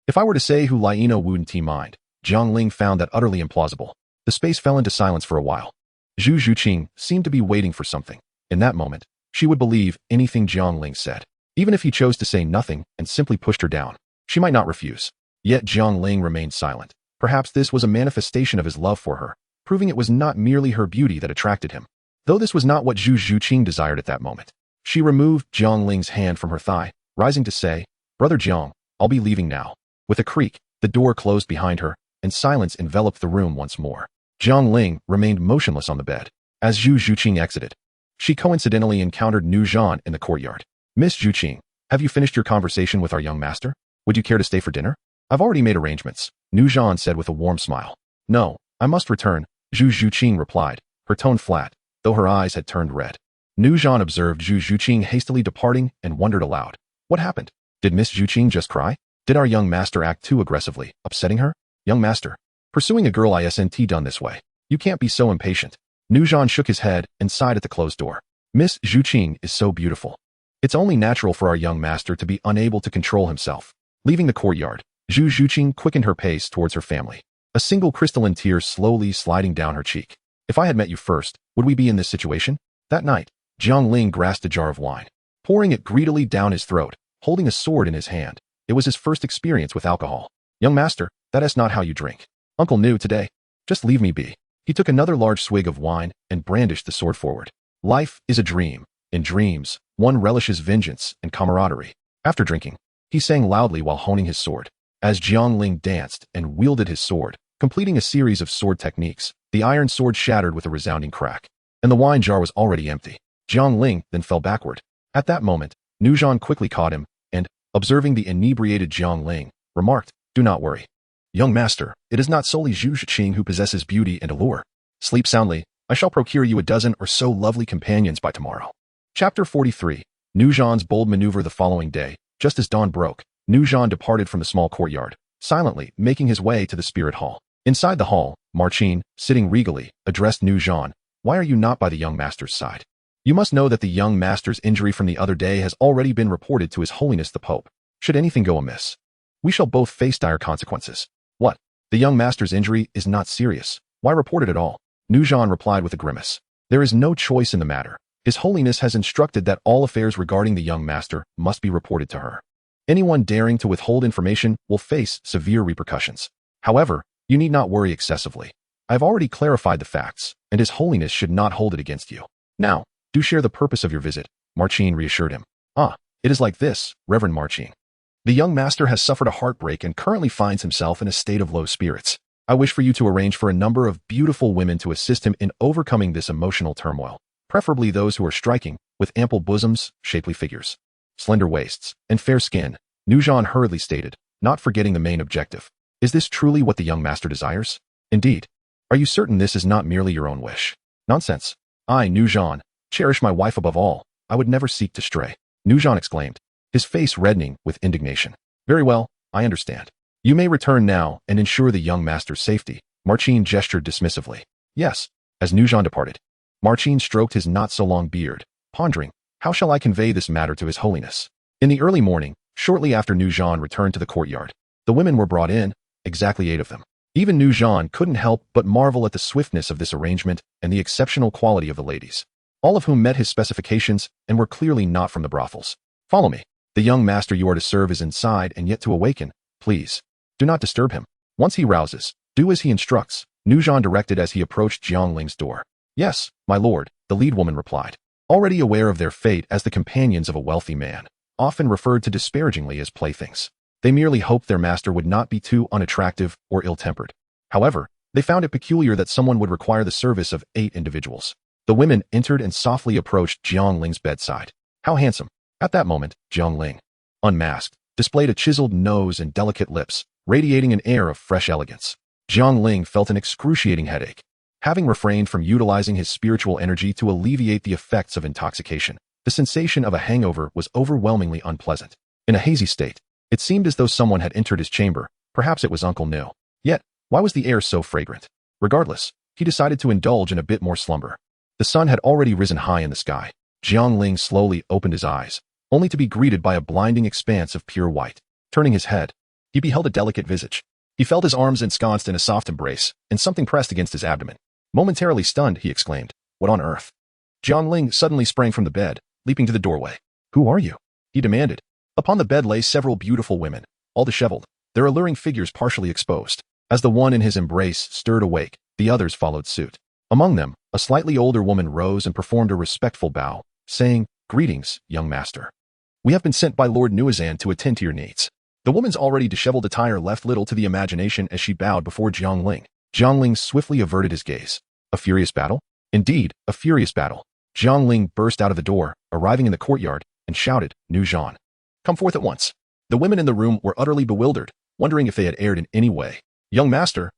If I were to say who Lieno wouldn't mind, Jiang Ling found that utterly implausible. The space fell into silence for a while. Zhu Zhuqing seemed to be waiting for something. In that moment, she would believe anything Jiang Ling said. Even if he chose to say nothing and simply pushed her down, she might not refuse. Yet Jiang Ling remained silent. Perhaps this was a manifestation of his love for her, proving it was not merely her beauty that attracted him. Though this was not what Zhu Zhuqing desired at that moment. She removed Jiang Ling's hand from her thigh, rising to say, Brother Jiang, I'll be leaving now. With a creak, the door closed behind her, and silence enveloped the room once more. Jiang Ling remained motionless on the bed. As Zhu Zhuqing exited, she coincidentally encountered Nuzhan in the courtyard. Miss Zhuqing, have you finished your conversation with our young master? Would you care to stay for dinner? I've already made arrangements, Nuzhan said with a warm smile. No, I must return, Zhu Zhuqing replied, her tone flat, though her eyes had turned red. Nuzhan observed Zhu Zhuqing hastily departing and wondered aloud. What happened? Did Miss Zhuqing just cry? Did our young master act too aggressively, upsetting her? Young master, pursuing a girl isn't done this way. You can't be so impatient. Nuzhan shook his head and sighed at the closed door. Miss Zhuqing is so beautiful. It's only natural for our young master to be unable to control himself. Leaving the courtyard, Zhu Zhuqing quickened her pace towards her family. A single crystalline tear slowly sliding down her cheek. If I had met you first, would we be in this situation? That night, Jiang Ling grasped a jar of wine, pouring it greedily down his throat, holding a sword in his hand. It was his first experience with alcohol. Young master, that is not how you drink. Uncle knew today. Just leave me be. He took another large swig of wine and brandished the sword forward. Life is a dream. In dreams, one relishes vengeance and camaraderie. After drinking, he sang loudly while honing his sword. As Jiang Ling danced and wielded his sword, Completing a series of sword techniques, the iron sword shattered with a resounding crack, and the wine jar was already empty. Jiang Ling then fell backward. At that moment, Nuzhan quickly caught him, and, observing the inebriated Jiang Ling, remarked, "Do not worry. Young master, it is not solely Zhu Qing who possesses beauty and allure. Sleep soundly, I shall procure you a dozen or so lovely companions by tomorrow." Chapter 43. Nuzhan's bold maneuver. The following day, just as dawn broke, Nuzhan departed from the small courtyard, silently making his way to the spirit hall. Inside the hall, Marcin, sitting regally, addressed Nuzhan, "Why are you not by the young master's side? You must know that the young master's injury from the other day has already been reported to His Holiness the Pope. Should anything go amiss, we shall both face dire consequences." "What? The young master's injury is not serious. Why report it at all?" Nuzhan replied with a grimace. "There is no choice in the matter. His Holiness has instructed that all affairs regarding the young master must be reported to her. Anyone daring to withhold information will face severe repercussions. However, you need not worry excessively. I have already clarified the facts, and His Holiness should not hold it against you. Now, do share the purpose of your visit," Marcin reassured him. "Ah, it is like this, Reverend Marcin. The young master has suffered a heartbreak and currently finds himself in a state of low spirits. I wish for you to arrange for a number of beautiful women to assist him in overcoming this emotional turmoil, preferably those who are striking, with ample bosoms, shapely figures, slender waists, and fair skin," Nuzhan hurriedly stated, not forgetting the main objective. "Is this truly what the young master desires? Indeed. Are you certain this is not merely your own wish?" "Nonsense. I, Nuzhan, cherish my wife above all. I would never seek to stray," Nuzhan exclaimed, his face reddening with indignation. "Very well, I understand. You may return now and ensure the young master's safety," Marcin gestured dismissively. "Yes." As Nuzhan departed, Marcin stroked his not-so-long beard, pondering, "How shall I convey this matter to His Holiness?" In the early morning, shortly after Nuzhan returned to the courtyard, the women were brought in, exactly 8 of them. Even Nuzhan couldn't help but marvel at the swiftness of this arrangement and the exceptional quality of the ladies, all of whom met his specifications and were clearly not from the brothels. "Follow me. The young master you are to serve is inside and yet to awaken. Please, do not disturb him. Once he rouses, do as he instructs," Nuzhan directed as he approached Jiang Ling's door. "Yes, my lord," the lead woman replied, already aware of their fate as the companions of a wealthy man, often referred to disparagingly as playthings. They merely hoped their master would not be too unattractive or ill-tempered. However, they found it peculiar that someone would require the service of 8 individuals. The women entered and softly approached Jiang Ling's bedside. "How handsome." At that moment, Jiang Ling, unmasked, displayed a chiseled nose and delicate lips, radiating an air of fresh elegance. Jiang Ling felt an excruciating headache. Having refrained from utilizing his spiritual energy to alleviate the effects of intoxication, the sensation of a hangover was overwhelmingly unpleasant. In a hazy state, it seemed as though someone had entered his chamber. Perhaps it was Uncle No. Yet, why was the air so fragrant? Regardless, he decided to indulge in a bit more slumber. The sun had already risen high in the sky. Jiang Ling slowly opened his eyes, only to be greeted by a blinding expanse of pure white. Turning his head, he beheld a delicate visage. He felt his arms ensconced in a soft embrace, and something pressed against his abdomen. Momentarily stunned, he exclaimed, "What on earth?" Jiang Ling suddenly sprang from the bed, leaping to the doorway. "Who are you?" he demanded. Upon the bed lay several beautiful women, all disheveled, their alluring figures partially exposed. As the one in his embrace stirred awake, the others followed suit. Among them, a slightly older woman rose and performed a respectful bow, saying, "Greetings, young master. We have been sent by Lord Nuazan to attend to your needs." The woman's already disheveled attire left little to the imagination as she bowed before Jiang Ling. Jiang Ling swiftly averted his gaze. A furious battle? Indeed, a furious battle. Jiang Ling burst out of the door, arriving in the courtyard, and shouted, "Nuzhan, come forth at once." The women in the room were utterly bewildered, wondering if they had erred in any way. Young master,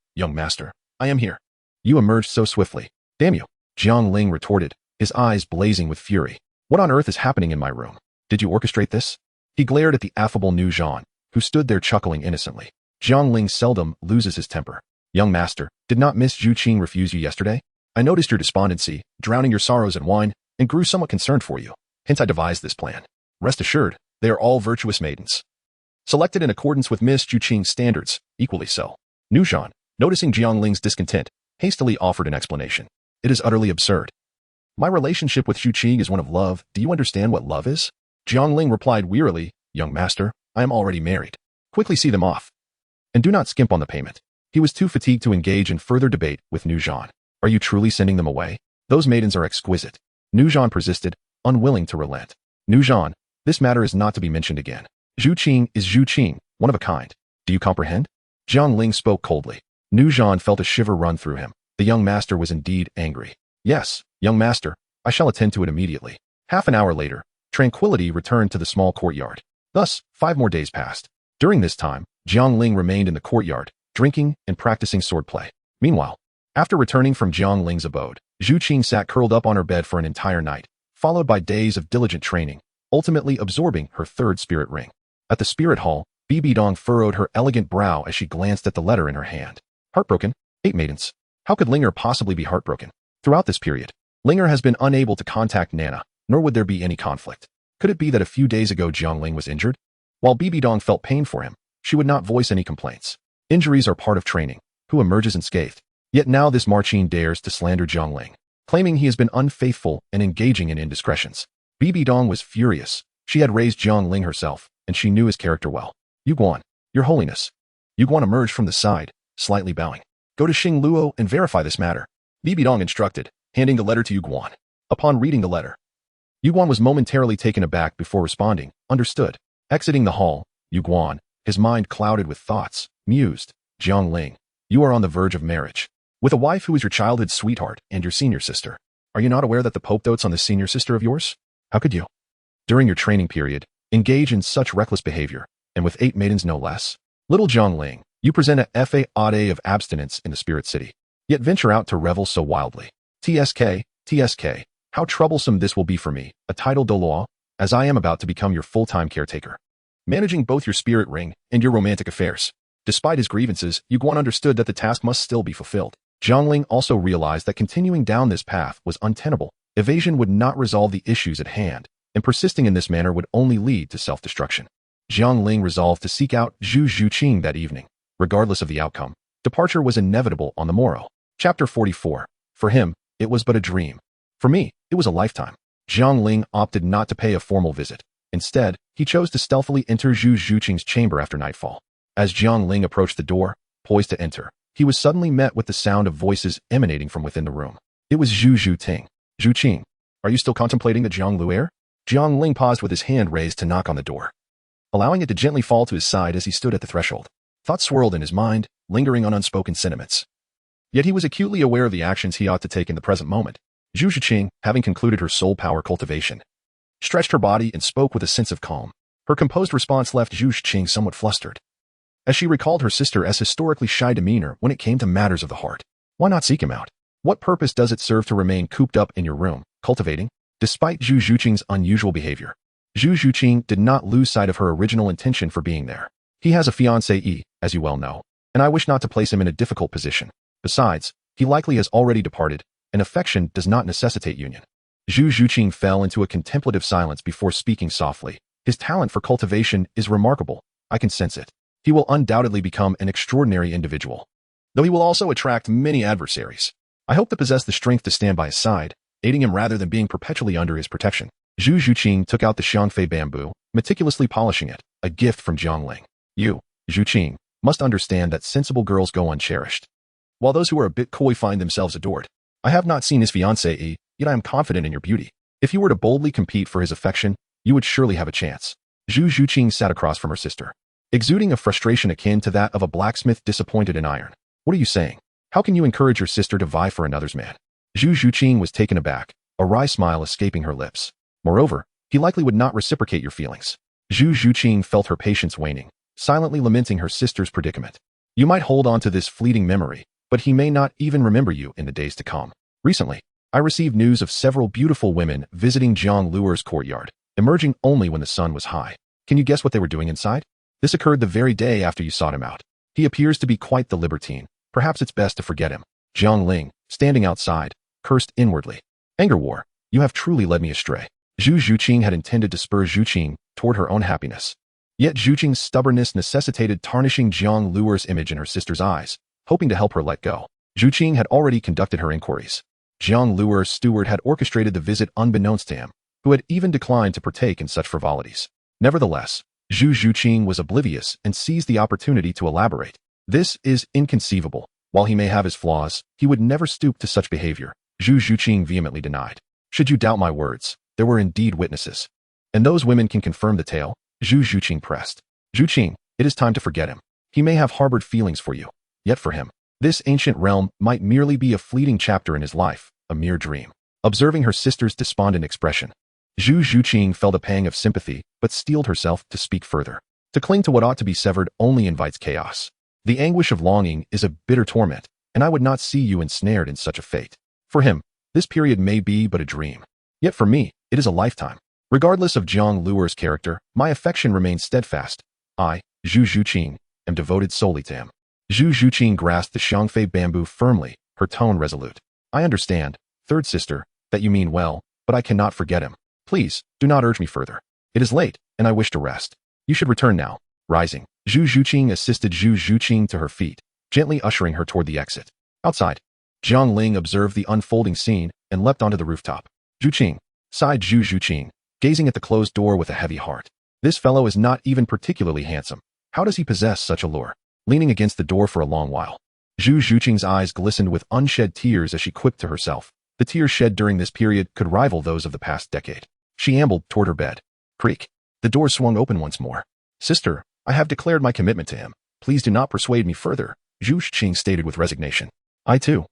I am here." "You emerged so swiftly. Damn you," Jiang Ling retorted, his eyes blazing with fury. "What on earth is happening in my room? Did you orchestrate this?" He glared at the affable Nuzhan, who stood there chuckling innocently. Jiang Ling seldom loses his temper. "Young master, did not Miss Zhu Qing refuse you yesterday? I noticed your despondency, drowning your sorrows in wine, and grew somewhat concerned for you. Hence I devised this plan. Rest assured, they are all virtuous maidens, selected in accordance with Miss Zhu Qing's standards, equally so." Nuzhan, noticing Jiang Ling's discontent, hastily offered an explanation. "It is utterly absurd. My relationship with Zhu Qing is one of love. Do you understand what love is?" Jiang Ling replied wearily, "Young master, I am already married. Quickly see them off. And do not skimp on the payment." He was too fatigued to engage in further debate with Nuzhan. "Are you truly sending them away? Those maidens are exquisite." Nuzhan persisted, unwilling to relent. "Nuzhan, this matter is not to be mentioned again. Zhu Qing is Zhu Qing, one of a kind. Do you comprehend?" Jiang Ling spoke coldly. Nu Zhan felt a shiver run through him. The young master was indeed angry. Yes, young master, I shall attend to it immediately. Half an hour later, tranquility returned to the small courtyard. Thus, 5 more days passed. During this time, Jiang Ling remained in the courtyard, drinking and practicing swordplay. Meanwhile, after returning from Jiang Ling's abode, Zhu Qing sat curled up on her bed for an entire night, followed by days of diligent training, ultimately absorbing her 3rd spirit ring. At the spirit hall, Bibi Dong furrowed her elegant brow as she glanced at the letter in her hand. Heartbroken? 8 maidens. How could Linger possibly be heartbroken? Throughout this period, Linger has been unable to contact Nana, nor would there be any conflict. Could it be that a few days ago Jiang Ling was injured? While Bibi Dong felt pain for him, she would not voice any complaints. Injuries are part of training. Who emerges unscathed? Yet now this Marcin dares to slander Jiang Ling, claiming he has been unfaithful and engaging in indiscretions. Bibi Dong was furious. She had raised Jiang Ling herself, and she knew his character well. Yu Guan, your holiness. Yu Guan emerged from the side, slightly bowing. Go to Xing Luo and verify this matter. Bibi Dong instructed, handing the letter to Yu Guan. Upon reading the letter, Yu Guan was momentarily taken aback before responding, understood. Exiting the hall, Yu Guan, his mind clouded with thoughts, mused, Jiang Ling, you are on the verge of marriage. With a wife who is your childhood sweetheart and your senior sister. Are you not aware that the Pope dotes on this senior sister of yours? How could you? During your training period, engage in such reckless behavior, and with 8 maidens no less? Little Jiang Ling, you present a fa of abstinence in the spirit city, yet venture out to revel so wildly. TSK, how troublesome this will be for me, a title Douluo, as I am about to become your full-time caretaker, managing both your spirit ring and your romantic affairs. Despite his grievances, Yu Guan understood that the task must still be fulfilled. Jiang Ling also realized that continuing down this path was untenable. Evasion would not resolve the issues at hand, and persisting in this manner would only lead to self-destruction. Jiang Ling resolved to seek out Zhu Qing that evening. Regardless of the outcome, departure was inevitable on the morrow. Chapter 44. For him, it was but a dream. For me, it was a lifetime. Jiang Ling opted not to pay a formal visit. Instead, he chose to stealthily enter Zhu Qing's chamber after nightfall. As Jiang Ling approached the door, poised to enter, he was suddenly met with the sound of voices emanating from within the room. It was Zhu Qing. Zhu Qing, are you still contemplating the Jianglu heir? Jiang Ling paused with his hand raised to knock on the door, allowing it to gently fall to his side as he stood at the threshold. Thoughts swirled in his mind, lingering on unspoken sentiments. Yet he was acutely aware of the actions he ought to take in the present moment. Zhu Qing, having concluded her soul power cultivation, stretched her body and spoke with a sense of calm. Her composed response left Zhu Qing somewhat flustered, as she recalled her sister's historically shy demeanor when it came to matters of the heart. Why not seek him out? What purpose does it serve to remain cooped up in your room, cultivating? Despite Zhu Qing's unusual behavior, Zhu Qing did not lose sight of her original intention for being there. He has a fiancée, as you well know, and I wish not to place him in a difficult position. Besides, he likely has already departed, and affection does not necessitate union. Zhu Qing fell into a contemplative silence before speaking softly. His talent for cultivation is remarkable. I can sense it. He will undoubtedly become an extraordinary individual, though he will also attract many adversaries. I hope to possess the strength to stand by his side, aiding him rather than being perpetually under his protection. Zhu Qing took out the xiangfei bamboo, meticulously polishing it, a gift from Jiang Ling. You, Zhu Qing, must understand that sensible girls go uncherished, while those who are a bit coy find themselves adored. I have not seen his fiancée, yet I am confident in your beauty. If you were to boldly compete for his affection, you would surely have a chance. Zhu Qing sat across from her sister, exuding a frustration akin to that of a blacksmith disappointed in iron. What are you saying? How can you encourage your sister to vie for another's man? Zhu Qing was taken aback, a wry smile escaping her lips. Moreover, he likely would not reciprocate your feelings. Zhu Qing felt her patience waning, silently lamenting her sister's predicament. You might hold on to this fleeting memory, but he may not even remember you in the days to come. Recently, I received news of several beautiful women visiting Jiang Luer's courtyard, emerging only when the sun was high. Can you guess what they were doing inside? This occurred the very day after you sought him out. He appears to be quite the libertine. Perhaps it's best to forget him. Jiang Ling, standing outside, cursed inwardly. Anger war, you have truly led me astray. Zhu Qing had intended to spur Zhu Qing toward her own happiness. Yet Zhu Qing's stubbornness necessitated tarnishing Jiang Luer's image in her sister's eyes, hoping to help her let go. Zhu Qing had already conducted her inquiries. Jiang Luer's steward had orchestrated the visit unbeknownst to him, who had even declined to partake in such frivolities. Nevertheless, Zhu Qing was oblivious and seized the opportunity to elaborate. This is inconceivable. While he may have his flaws, he would never stoop to such behavior. Zhu Qing vehemently denied. Should you doubt my words, there were indeed witnesses, and those women can confirm the tale. Zhu Qing pressed. Zhu Qing, it is time to forget him. He may have harbored feelings for you, yet for him, This ancient realm might merely be a fleeting chapter in his life, a mere dream. Observing her sister's despondent expression, Zhu Zhuqing felt a pang of sympathy, but steeled herself to speak further. To cling to what ought to be severed only invites chaos. The anguish of longing is a bitter torment, and I would not see you ensnared in such a fate. For him, this period may be but a dream. Yet for me, it is a lifetime. Regardless of Jiang Luer's character, my affection remains steadfast. I, Zhu Zhuqing, am devoted solely to him. Zhu Zhuqing grasped the Xiangfei bamboo firmly, her tone resolute. I understand, third sister, that you mean well, but I cannot forget him. Please, do not urge me further. It is late, and I wish to rest. You should return now. Rising, Zhu Zhuqing assisted Zhu Zhuqing to her feet, gently ushering her toward the exit. Outside, Jiang Ling observed the unfolding scene and leapt onto the rooftop. Zhuqing, sighed Zhu Zhuqing, gazing at the closed door with a heavy heart. This fellow is not even particularly handsome. How does he possess such allure? Leaning against the door for a long while, Zhu Zhuqing's eyes glistened with unshed tears as she quipped to herself. The tears shed during this period could rival those of the past decade. She ambled toward her bed. Creak. The door swung open once more. Sister, I have declared my commitment to him. Please do not persuade me further, Zhu Zhuqing stated with resignation. I too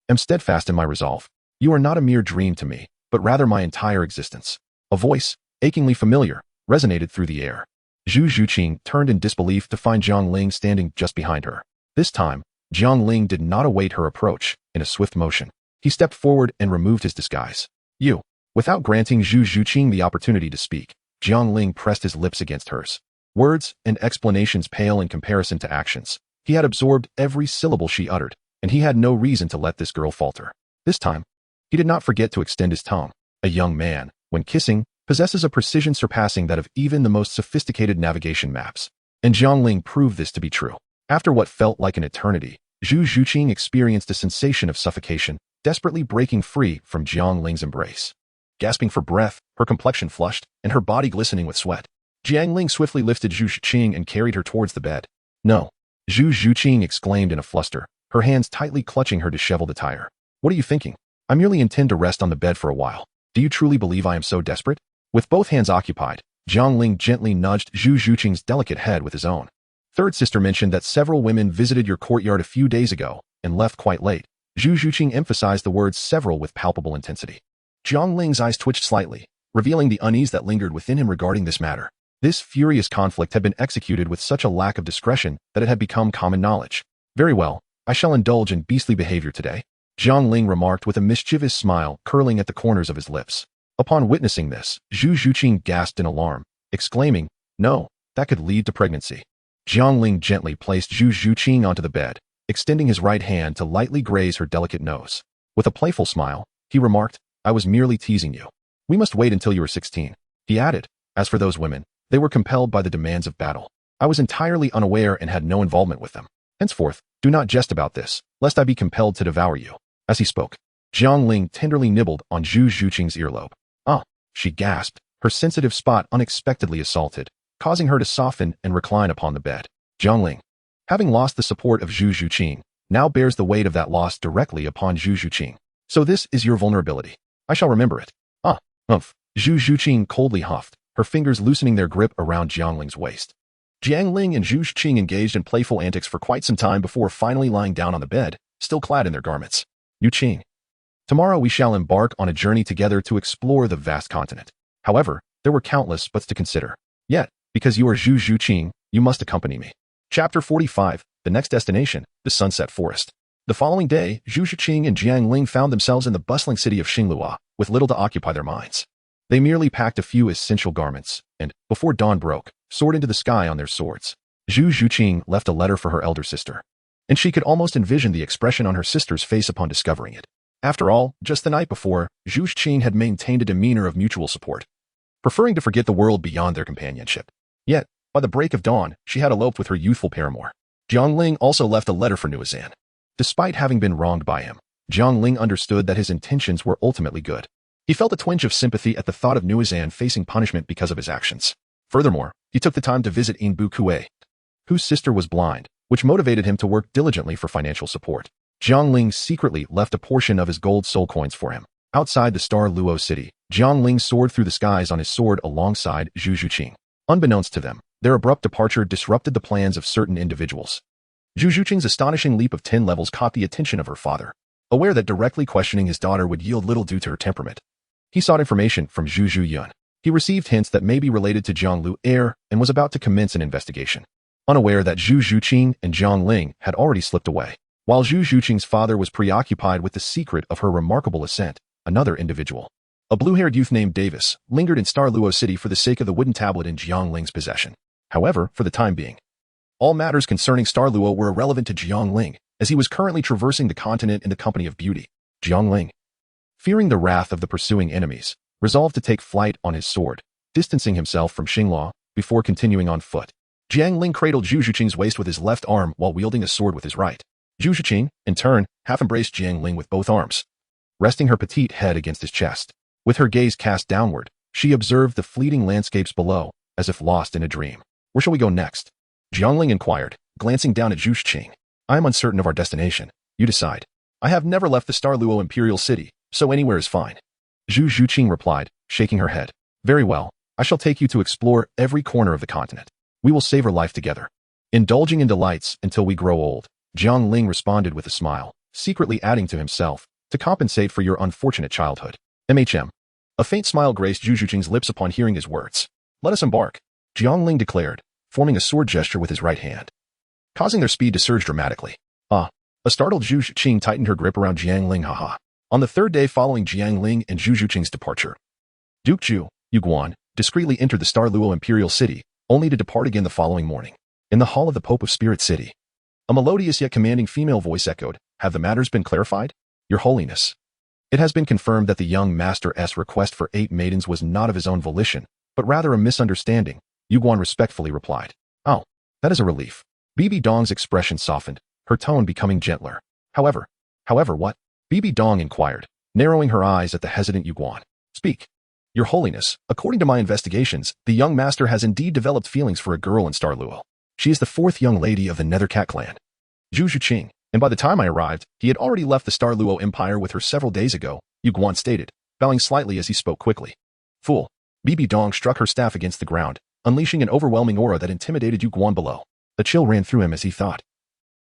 am steadfast in my resolve. You are not a mere dream to me, but rather my entire existence. A voice, achingly familiar, resonated through the air. Zhu Zhuqing turned in disbelief to find Jiang Ling standing just behind her. This time, Jiang Ling did not await her approach. In a swift motion, he stepped forward and removed his disguise. You. Without granting Zhu Zhuqing the opportunity to speak, Jiang Ling pressed his lips against hers. Words and explanations pale in comparison to actions. He had absorbed every syllable she uttered, and he had no reason to let this girl falter. This time, he did not forget to extend his tongue. A young man, when kissing, possesses a precision surpassing that of even the most sophisticated navigation maps. And Jiang Ling proved this to be true. After what felt like an eternity, Zhu Zhuqing experienced a sensation of suffocation, desperately breaking free from Jiang Ling's embrace. Gasping for breath, her complexion flushed, and her body glistening with sweat, Jiang Ling swiftly lifted Zhu Zhuqing and carried her towards the bed. No, Zhu Zhuqing exclaimed in a fluster, her hands tightly clutching her disheveled attire. What are you thinking? I merely intend to rest on the bed for a while. Do you truly believe I am so desperate? With both hands occupied, Jiang Ling gently nudged Zhu Zhuqing's delicate head with his own. Third sister mentioned that several women visited your courtyard a few days ago and left quite late. Zhu Zhuqing emphasized the words several with palpable intensity. Jiang Ling's eyes twitched slightly, revealing the unease that lingered within him regarding this matter. This furious conflict had been executed with such a lack of discretion that it had become common knowledge. Very well, I shall indulge in beastly behavior today, Jiang Ling remarked with a mischievous smile curling at the corners of his lips. Upon witnessing this, Zhu Zhuqing gasped in alarm, exclaiming, no, that could lead to pregnancy. Jiang Ling gently placed Zhu Zhuqing onto the bed, extending his right hand to lightly graze her delicate nose. With a playful smile, he remarked, I was merely teasing you. We must wait until you are 16. He added, as for those women, they were compelled by the demands of battle. I was entirely unaware and had no involvement with them. Henceforth, do not jest about this, lest I be compelled to devour you. As he spoke, Jiang Ling tenderly nibbled on Zhu Zhuqing's earlobe. Ah, she gasped, her sensitive spot unexpectedly assaulted, causing her to soften and recline upon the bed. Jiang Ling, having lost the support of Zhu Zhuqing, now bears the weight of that loss directly upon Zhu Zhuqing. So this is your vulnerability. I shall remember it. Ah, umph. Zhu Zhuqing coldly huffed, her fingers loosening their grip around Jiang Ling's waist. Jiang Ling and Zhu Zhuqing engaged in playful antics for quite some time before finally lying down on the bed, still clad in their garments. Yu Qing. Tomorrow we shall embark on a journey together to explore the vast continent. However, there were countless buts to consider. Yet, because you are Zhu Zhuqing, you must accompany me. Chapter 45, the next destination, the Sunset Forest. The following day, Zhu Zhuqing and Jiang Ling found themselves in the bustling city of Xinglua, with little to occupy their minds. They merely packed a few essential garments, and, before dawn broke, soared into the sky on their swords. Zhu Zhuqing left a letter for her elder sister, and she could almost envision the expression on her sister's face upon discovering it. After all, just the night before, Zhu Zhuqing had maintained a demeanor of mutual support, preferring to forget the world beyond their companionship. Yet, by the break of dawn, she had eloped with her youthful paramour. Jiang Ling also left a letter for Nuizan. Despite having been wronged by him, Jiang Ling understood that his intentions were ultimately good. He felt a twinge of sympathy at the thought of Nuizan facing punishment because of his actions. Furthermore, he took the time to visit Inbu Kuei, whose sister was blind, which motivated him to work diligently for financial support. Jiang Ling secretly left a portion of his gold soul coins for him. Outside the star Luo city, Jiang Ling soared through the skies on his sword alongside Zhu Zhuqing. Unbeknownst to them, their abrupt departure disrupted the plans of certain individuals. Zhu Zhuqing's astonishing leap of 10 levels caught the attention of her father, aware that directly questioning his daughter would yield little due to her temperament. He sought information from Zhu Zhuyun. He received hints that may be related to Jiang Lu heir and was about to commence an investigation, unaware that Zhu Zhuqing and Jiang Ling had already slipped away. While Zhu Zhuqing's father was preoccupied with the secret of her remarkable ascent, another individual, a blue-haired youth named Davis, lingered in Douluo City for the sake of the wooden tablet in Jiang Ling's possession. However, for the time being, all matters concerning Douluo were irrelevant to Jiang Ling, as he was currently traversing the continent in the company of beauty. Jiang Ling, fearing the wrath of the pursuing enemies, resolved to take flight on his sword, distancing himself from Xingluo before continuing on foot. Jiang Ling cradled Zhu Zhuqing's waist with his left arm while wielding a sword with his right. Zhu Zhuqing, in turn, half-embraced Jiang Ling with both arms, resting her petite head against his chest. With her gaze cast downward, she observed the fleeting landscapes below, as if lost in a dream. Where shall we go next? Jiang Ling inquired, glancing down at Zhu Zhuqing. I am uncertain of our destination. You decide. I have never left the Douluo Imperial City, so anywhere is fine. Zhu Zhuqing replied, shaking her head. Very well. I shall take you to explore every corner of the continent. We will savor life together, indulging in delights until we grow old. Jiang Ling responded with a smile, secretly adding to himself, to compensate for your unfortunate childhood. A faint smile graced Zhu Zhuqing's lips upon hearing his words. Let us embark, Jiang Ling declared, forming a sword gesture with his right hand, causing their speed to surge dramatically. A startled Zhu Zhuqing tightened her grip around Jiang Ling. On the third day following Jiang Ling and Zhu Zhuqing's departure, Duke Zhu Yuguan discreetly entered the Douluo Imperial City, only to depart again the following morning. In the hall of the Pope of Spirit City, a melodious yet commanding female voice echoed, Have the matters been clarified? Your Holiness. It has been confirmed that the young master's request for 8 maidens was not of his own volition, but rather a misunderstanding, Yuguan respectfully replied. Oh, that is a relief. Bibi Dong's expression softened, her tone becoming gentler. However what? Bibi Dong inquired, narrowing her eyes at the hesitant Yuguan. Speak. Your Holiness, according to my investigations, the young master has indeed developed feelings for a girl in Douluo. She is the 4th young lady of the Nethercat clan, Zhu Zhuqing, and by the time I arrived, he had already left the Douluo Empire with her several days ago, Yuguan stated, bowing slightly as he spoke quickly. Fool. Bibi Dong struck her staff against the ground, unleashing an overwhelming aura that intimidated Yuguan below. A chill ran through him as he thought.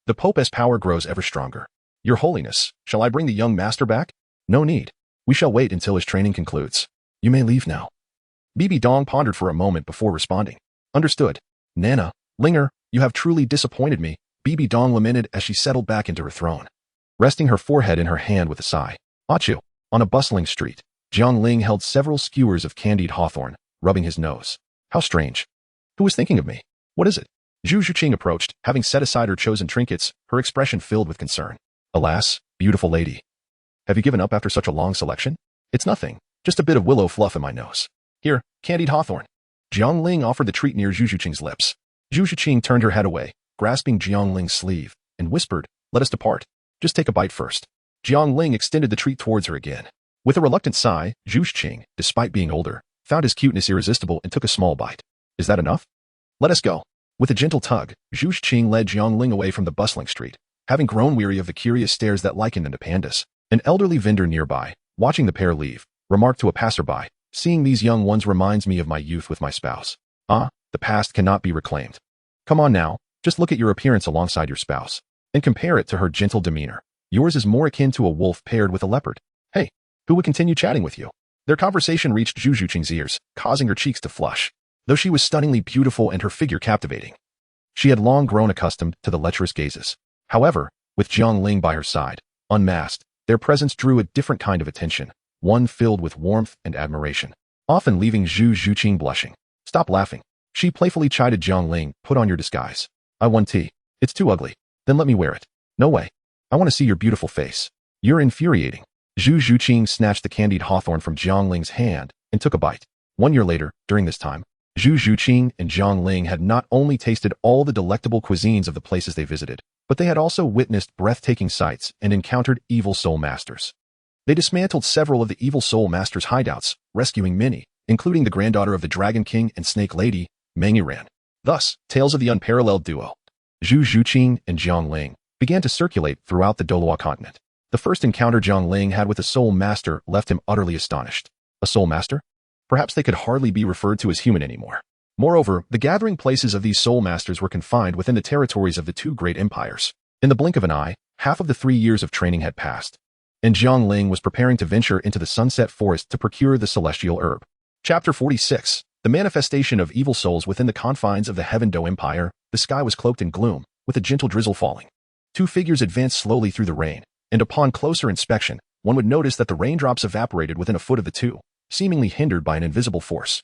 The Pope's power grows ever stronger. Your Holiness, shall I bring the young master back? No need. We shall wait until his training concludes. You may leave now. Bibi Dong pondered for a moment before responding. Understood. Nana, Linger, you have truly disappointed me, Bibi Dong lamented as she settled back into her throne, resting her forehead in her hand with a sigh. Achu. On a bustling street, Jiang Ling held several skewers of candied hawthorn, rubbing his nose. How strange. Who was thinking of me? What is it? Zhu Zhuqing approached, having set aside her chosen trinkets, her expression filled with concern. Alas, beautiful lady. Have you given up after such a long selection? It's nothing, just a bit of willow fluff in my nose. Here, candied hawthorn. Jiang Ling offered the treat near Zhu Zhuqing's lips. Zhu Zhuqing turned her head away, grasping Jiang Ling's sleeve, and whispered, Let us depart. Just take a bite first. Jiang Ling extended the treat towards her again. With a reluctant sigh, Zhu Zhuqing, despite being older, found his cuteness irresistible and took a small bite. Is that enough? Let us go. With a gentle tug, Zhu Zhuqing led Jiang Ling away from the bustling street. Having grown weary of the curious stares that likened them to pandas, an elderly vendor nearby, watching the pair leave, remarked to a passerby, Seeing these young ones reminds me of my youth with my spouse. The past cannot be reclaimed. Come on now, just look at your appearance alongside your spouse, and compare it to her gentle demeanor. Yours is more akin to a wolf paired with a leopard. Hey, who would continue chatting with you? Their conversation reached Zhu Zhuqing's ears, causing her cheeks to flush, though she was stunningly beautiful and her figure captivating. She had long grown accustomed to the lecherous gazes. However, with Jiang Ling by her side, unmasked, their presence drew a different kind of attention, one filled with warmth and admiration, often leaving Zhu Zhuqing blushing. Stop laughing. She playfully chided Jiang Ling, put on your disguise. I want tea. It's too ugly. Then let me wear it. No way. I want to see your beautiful face. You're infuriating. Zhu Zhuqing snatched the candied hawthorn from Jiang Ling's hand and took a bite. 1 year later, during this time, Zhu Zhuqing and Jiang Ling had not only tasted all the delectable cuisines of the places they visited, but they had also witnessed breathtaking sights and encountered evil soul masters. They dismantled several of the evil soul masters' hideouts, rescuing many, including the granddaughter of the Dragon King and Snake Lady, Mangyuran. Thus, tales of the unparalleled duo, Zhu Zhuqing and Jiang Ling, began to circulate throughout the Douluo continent. The first encounter Jiang Ling had with a soul master left him utterly astonished. A soul master? Perhaps they could hardly be referred to as human anymore. Moreover, the gathering places of these soul masters were confined within the territories of the two great empires. In the blink of an eye, half of the 3 years of training had passed, and Jiang Ling was preparing to venture into the sunset forest to procure the celestial herb. Chapter 46. The manifestation of evil souls within the confines of the Heaven Do Empire. The sky was cloaked in gloom, with a gentle drizzle falling. Two figures advanced slowly through the rain, and upon closer inspection, one would notice that the raindrops evaporated within a foot of the two, seemingly hindered by an invisible force.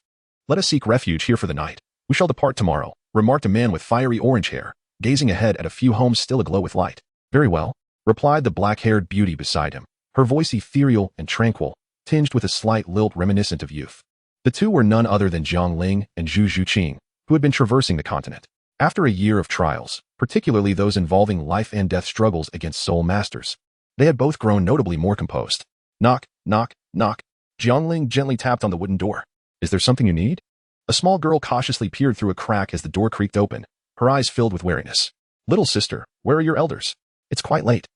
"Let us seek refuge here for the night. We shall depart tomorrow," remarked a man with fiery orange hair, gazing ahead at a few homes still aglow with light. "Very well," replied the black-haired beauty beside him, her voice ethereal and tranquil, tinged with a slight lilt reminiscent of youth. The two were none other than Jiang Ling and Zhu Zhuqing, who had been traversing the continent. After a year of trials, particularly those involving life and death struggles against soul masters, they had both grown notably more composed. Knock, knock, knock. Jiang Ling gently tapped on the wooden door. "Is there something you need?" A small girl cautiously peered through a crack as the door creaked open, her eyes filled with wariness. "Little sister, where are your elders? It's quite late,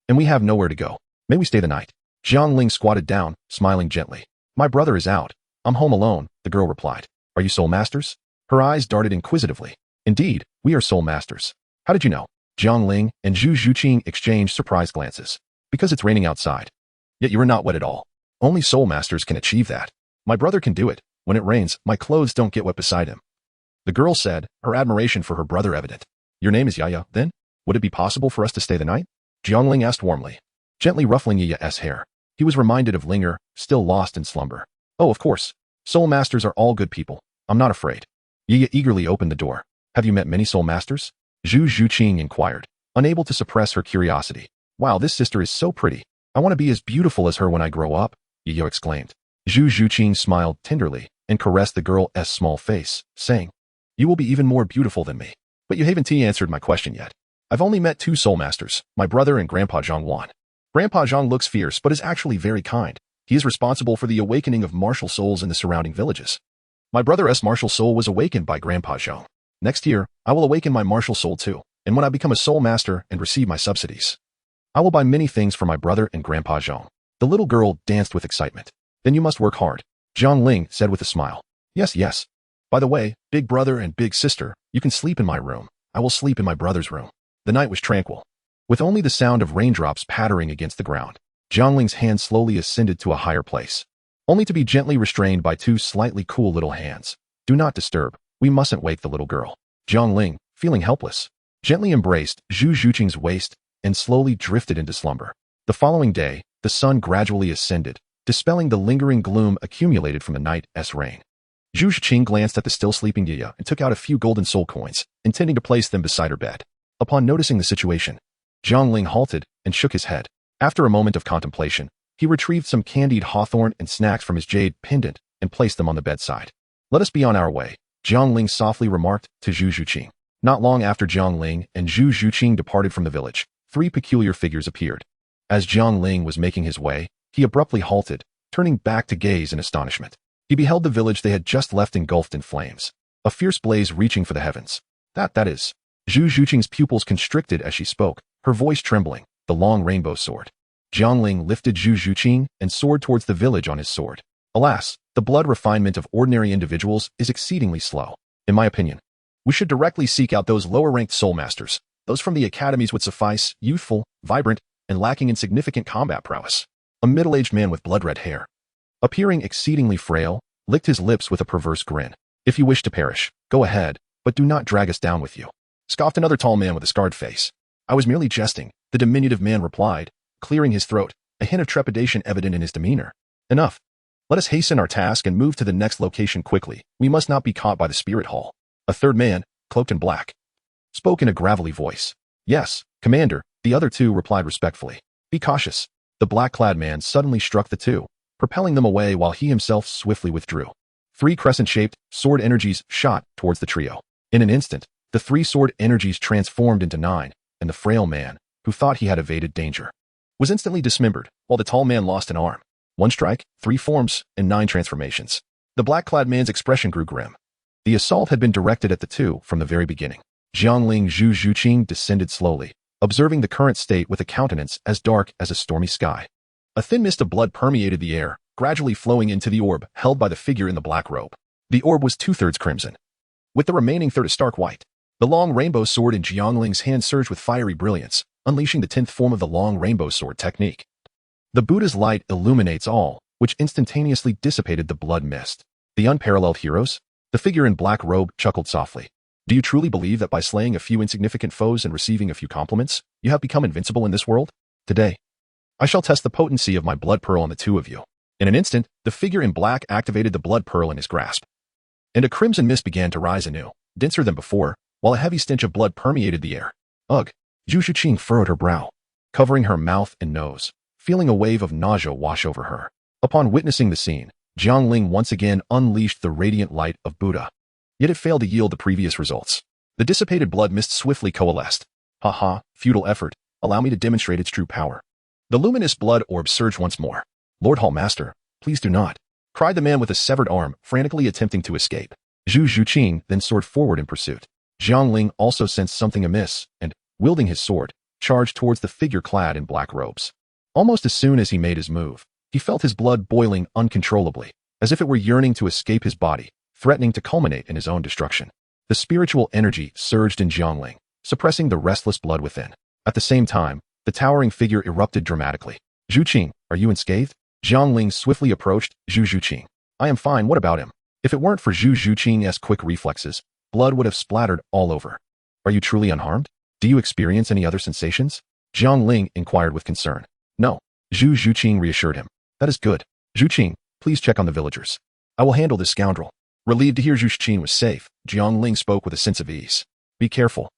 and we have nowhere to go. May we stay the night?" Jiang Ling squatted down, smiling gently. "My brother is out. I'm home alone," the girl replied. "Are you soul masters?" Her eyes darted inquisitively. "Indeed, we are soul masters. How did you know?" Jiang Ling and Zhu Zhuqing exchanged surprised glances. "Because it's raining outside. Yet you are not wet at all. Only soul masters can achieve that. My brother can do it. When it rains, my clothes don't get wet beside him." The girl said, her admiration for her brother evident. "Your name is Yaya, then? Would it be possible for us to stay the night?" Jiang Ling asked warmly, gently ruffling Yaya's hair. He was reminded of Linger, still lost in slumber. "Oh, of course. Soul masters are all good people. I'm not afraid." Yaya eagerly opened the door. "Have you met many soul masters?" Zhu Zhuqing inquired, unable to suppress her curiosity. "Wow, this sister is so pretty. I want to be as beautiful as her when I grow up," Yaya exclaimed. Zhu Zhuqing smiled tenderly and caressed the girl's small face, saying, "You will be even more beautiful than me. But you haven't answered my question yet. I've only met 2 soul masters, my brother and Grandpa Zhang. Grandpa Zhang looks fierce but is actually very kind. He is responsible for the awakening of martial souls in the surrounding villages. My brother's martial soul was awakened by Grandpa Zhang. Next year, I will awaken my martial soul too, and when I become a soul master and receive my subsidies, I will buy many things for my brother and Grandpa Zhang." The little girl danced with excitement. "Then you must work hard," Jiang Ling said with a smile. "Yes, yes. By the way, big brother and big sister, you can sleep in my room. I will sleep in my brother's room." The night was tranquil, with only the sound of raindrops pattering against the ground. Jiang Ling's hand slowly ascended to a higher place, only to be gently restrained by 2 slightly cool little hands. "Do not disturb. We mustn't wake the little girl." Jiang Ling, feeling helpless, gently embraced Zhu Zhuqing's waist and slowly drifted into slumber. The following day, the sun gradually ascended, dispelling the lingering gloom accumulated from the night's rain. Zhu Zhuqing glanced at the still sleeping Yaya and took out a few golden soul coins, intending to place them beside her bed. Upon noticing the situation, Jiang Ling halted and shook his head. After a moment of contemplation, he retrieved some candied hawthorn and snacks from his jade pendant and placed them on the bedside. "Let us be on our way," Jiang Ling softly remarked to Zhu Zhuqing. Not long after Jiang Ling and Zhu Zhuqing departed from the village, 3 peculiar figures appeared. As Jiang Ling was making his way, he abruptly halted, turning back to gaze in astonishment. He beheld the village they had just left engulfed in flames, a fierce blaze reaching for the heavens. That is. Zhu Zhuqing's pupils constricted as she spoke, her voice trembling, the long rainbow sword. Jiang Ling lifted Zhu Zhuqing and soared towards the village on his sword. Alas, the blood refinement of ordinary individuals is exceedingly slow. In my opinion, we should directly seek out those lower-ranked soul masters. Those from the academies would suffice, youthful, vibrant, and lacking in significant combat prowess. A middle-aged man with blood-red hair, appearing exceedingly frail, licked his lips with a perverse grin. "If you wish to perish, go ahead, but do not drag us down with you," scoffed another tall man with a scarred face. "I was merely jesting," the diminutive man replied, clearing his throat, a hint of trepidation evident in his demeanor. "Enough. Let us hasten our task and move to the next location quickly. We must not be caught by the spirit hall." A third man, cloaked in black, spoke in a gravelly voice. "Yes, Commander," the other 2 replied respectfully. "Be cautious." The black-clad man suddenly struck the 2, propelling them away while he himself swiftly withdrew. 3 crescent-shaped sword energies shot towards the trio. In an instant, the 3 sword energies transformed into 9, and the frail man, who thought he had evaded danger, was instantly dismembered, while the tall man lost an arm. 1 strike, 3 forms, and 9 transformations. The black-clad man's expression grew grim. The assault had been directed at the 2 from the very beginning. Jiang Ling Zhu Zhuqing descended slowly, observing the current state with a countenance as dark as a stormy sky. A thin mist of blood permeated the air, gradually flowing into the orb held by the figure in the black robe. The orb was 2/3 crimson, with the remaining third a stark white. The long rainbow sword in Jiang Ling's hand surged with fiery brilliance, unleashing the 10th form of the long rainbow sword technique. The Buddha's light illuminates all, which instantaneously dissipated the blood mist. The unparalleled heroes? The figure in black robe chuckled softly. Do you truly believe that by slaying a few insignificant foes and receiving a few compliments, you have become invincible in this world? Today, I shall test the potency of my blood pearl on the two of you. In an instant, the figure in black activated the blood pearl in his grasp, and a crimson mist began to rise anew, denser than before, while a heavy stench of blood permeated the air. Ugh! Zhu Xuqing furrowed her brow, covering her mouth and nose, feeling a wave of nausea wash over her. Upon witnessing the scene, Jiang Ling once again unleashed the radiant light of Buddha. Yet it failed to yield the previous results. The dissipated blood mist swiftly coalesced. Ha, futile effort. Allow me to demonstrate its true power. The luminous blood orb surged once more. Lord Hall Master, please do not, cried the man with a severed arm, frantically attempting to escape. Zhu Xuqing then soared forward in pursuit. Jiang Ling also sensed something amiss, and, wielding his sword, charged towards the figure clad in black robes. Almost as soon as he made his move, he felt his blood boiling uncontrollably, as if it were yearning to escape his body, threatening to culminate in his own destruction. The spiritual energy surged in Jiang Ling, suppressing the restless blood within. At the same time, the towering figure erupted dramatically. Zhu Qing, are you unscathed? Jiang Ling swiftly approached Zhu Xuqing. I am fine, what about him? If it weren't for Zhu Xuqing's quick reflexes, blood would have splattered all over. Are you truly unharmed? Do you experience any other sensations? Jiang Ling inquired with concern. No. Zhu Xuqing reassured him. That is good. Zhu Qing, please check on the villagers. I will handle this scoundrel. Relieved to hear Zhu Xuqing was safe, Jiang Ling spoke with a sense of ease. Be careful.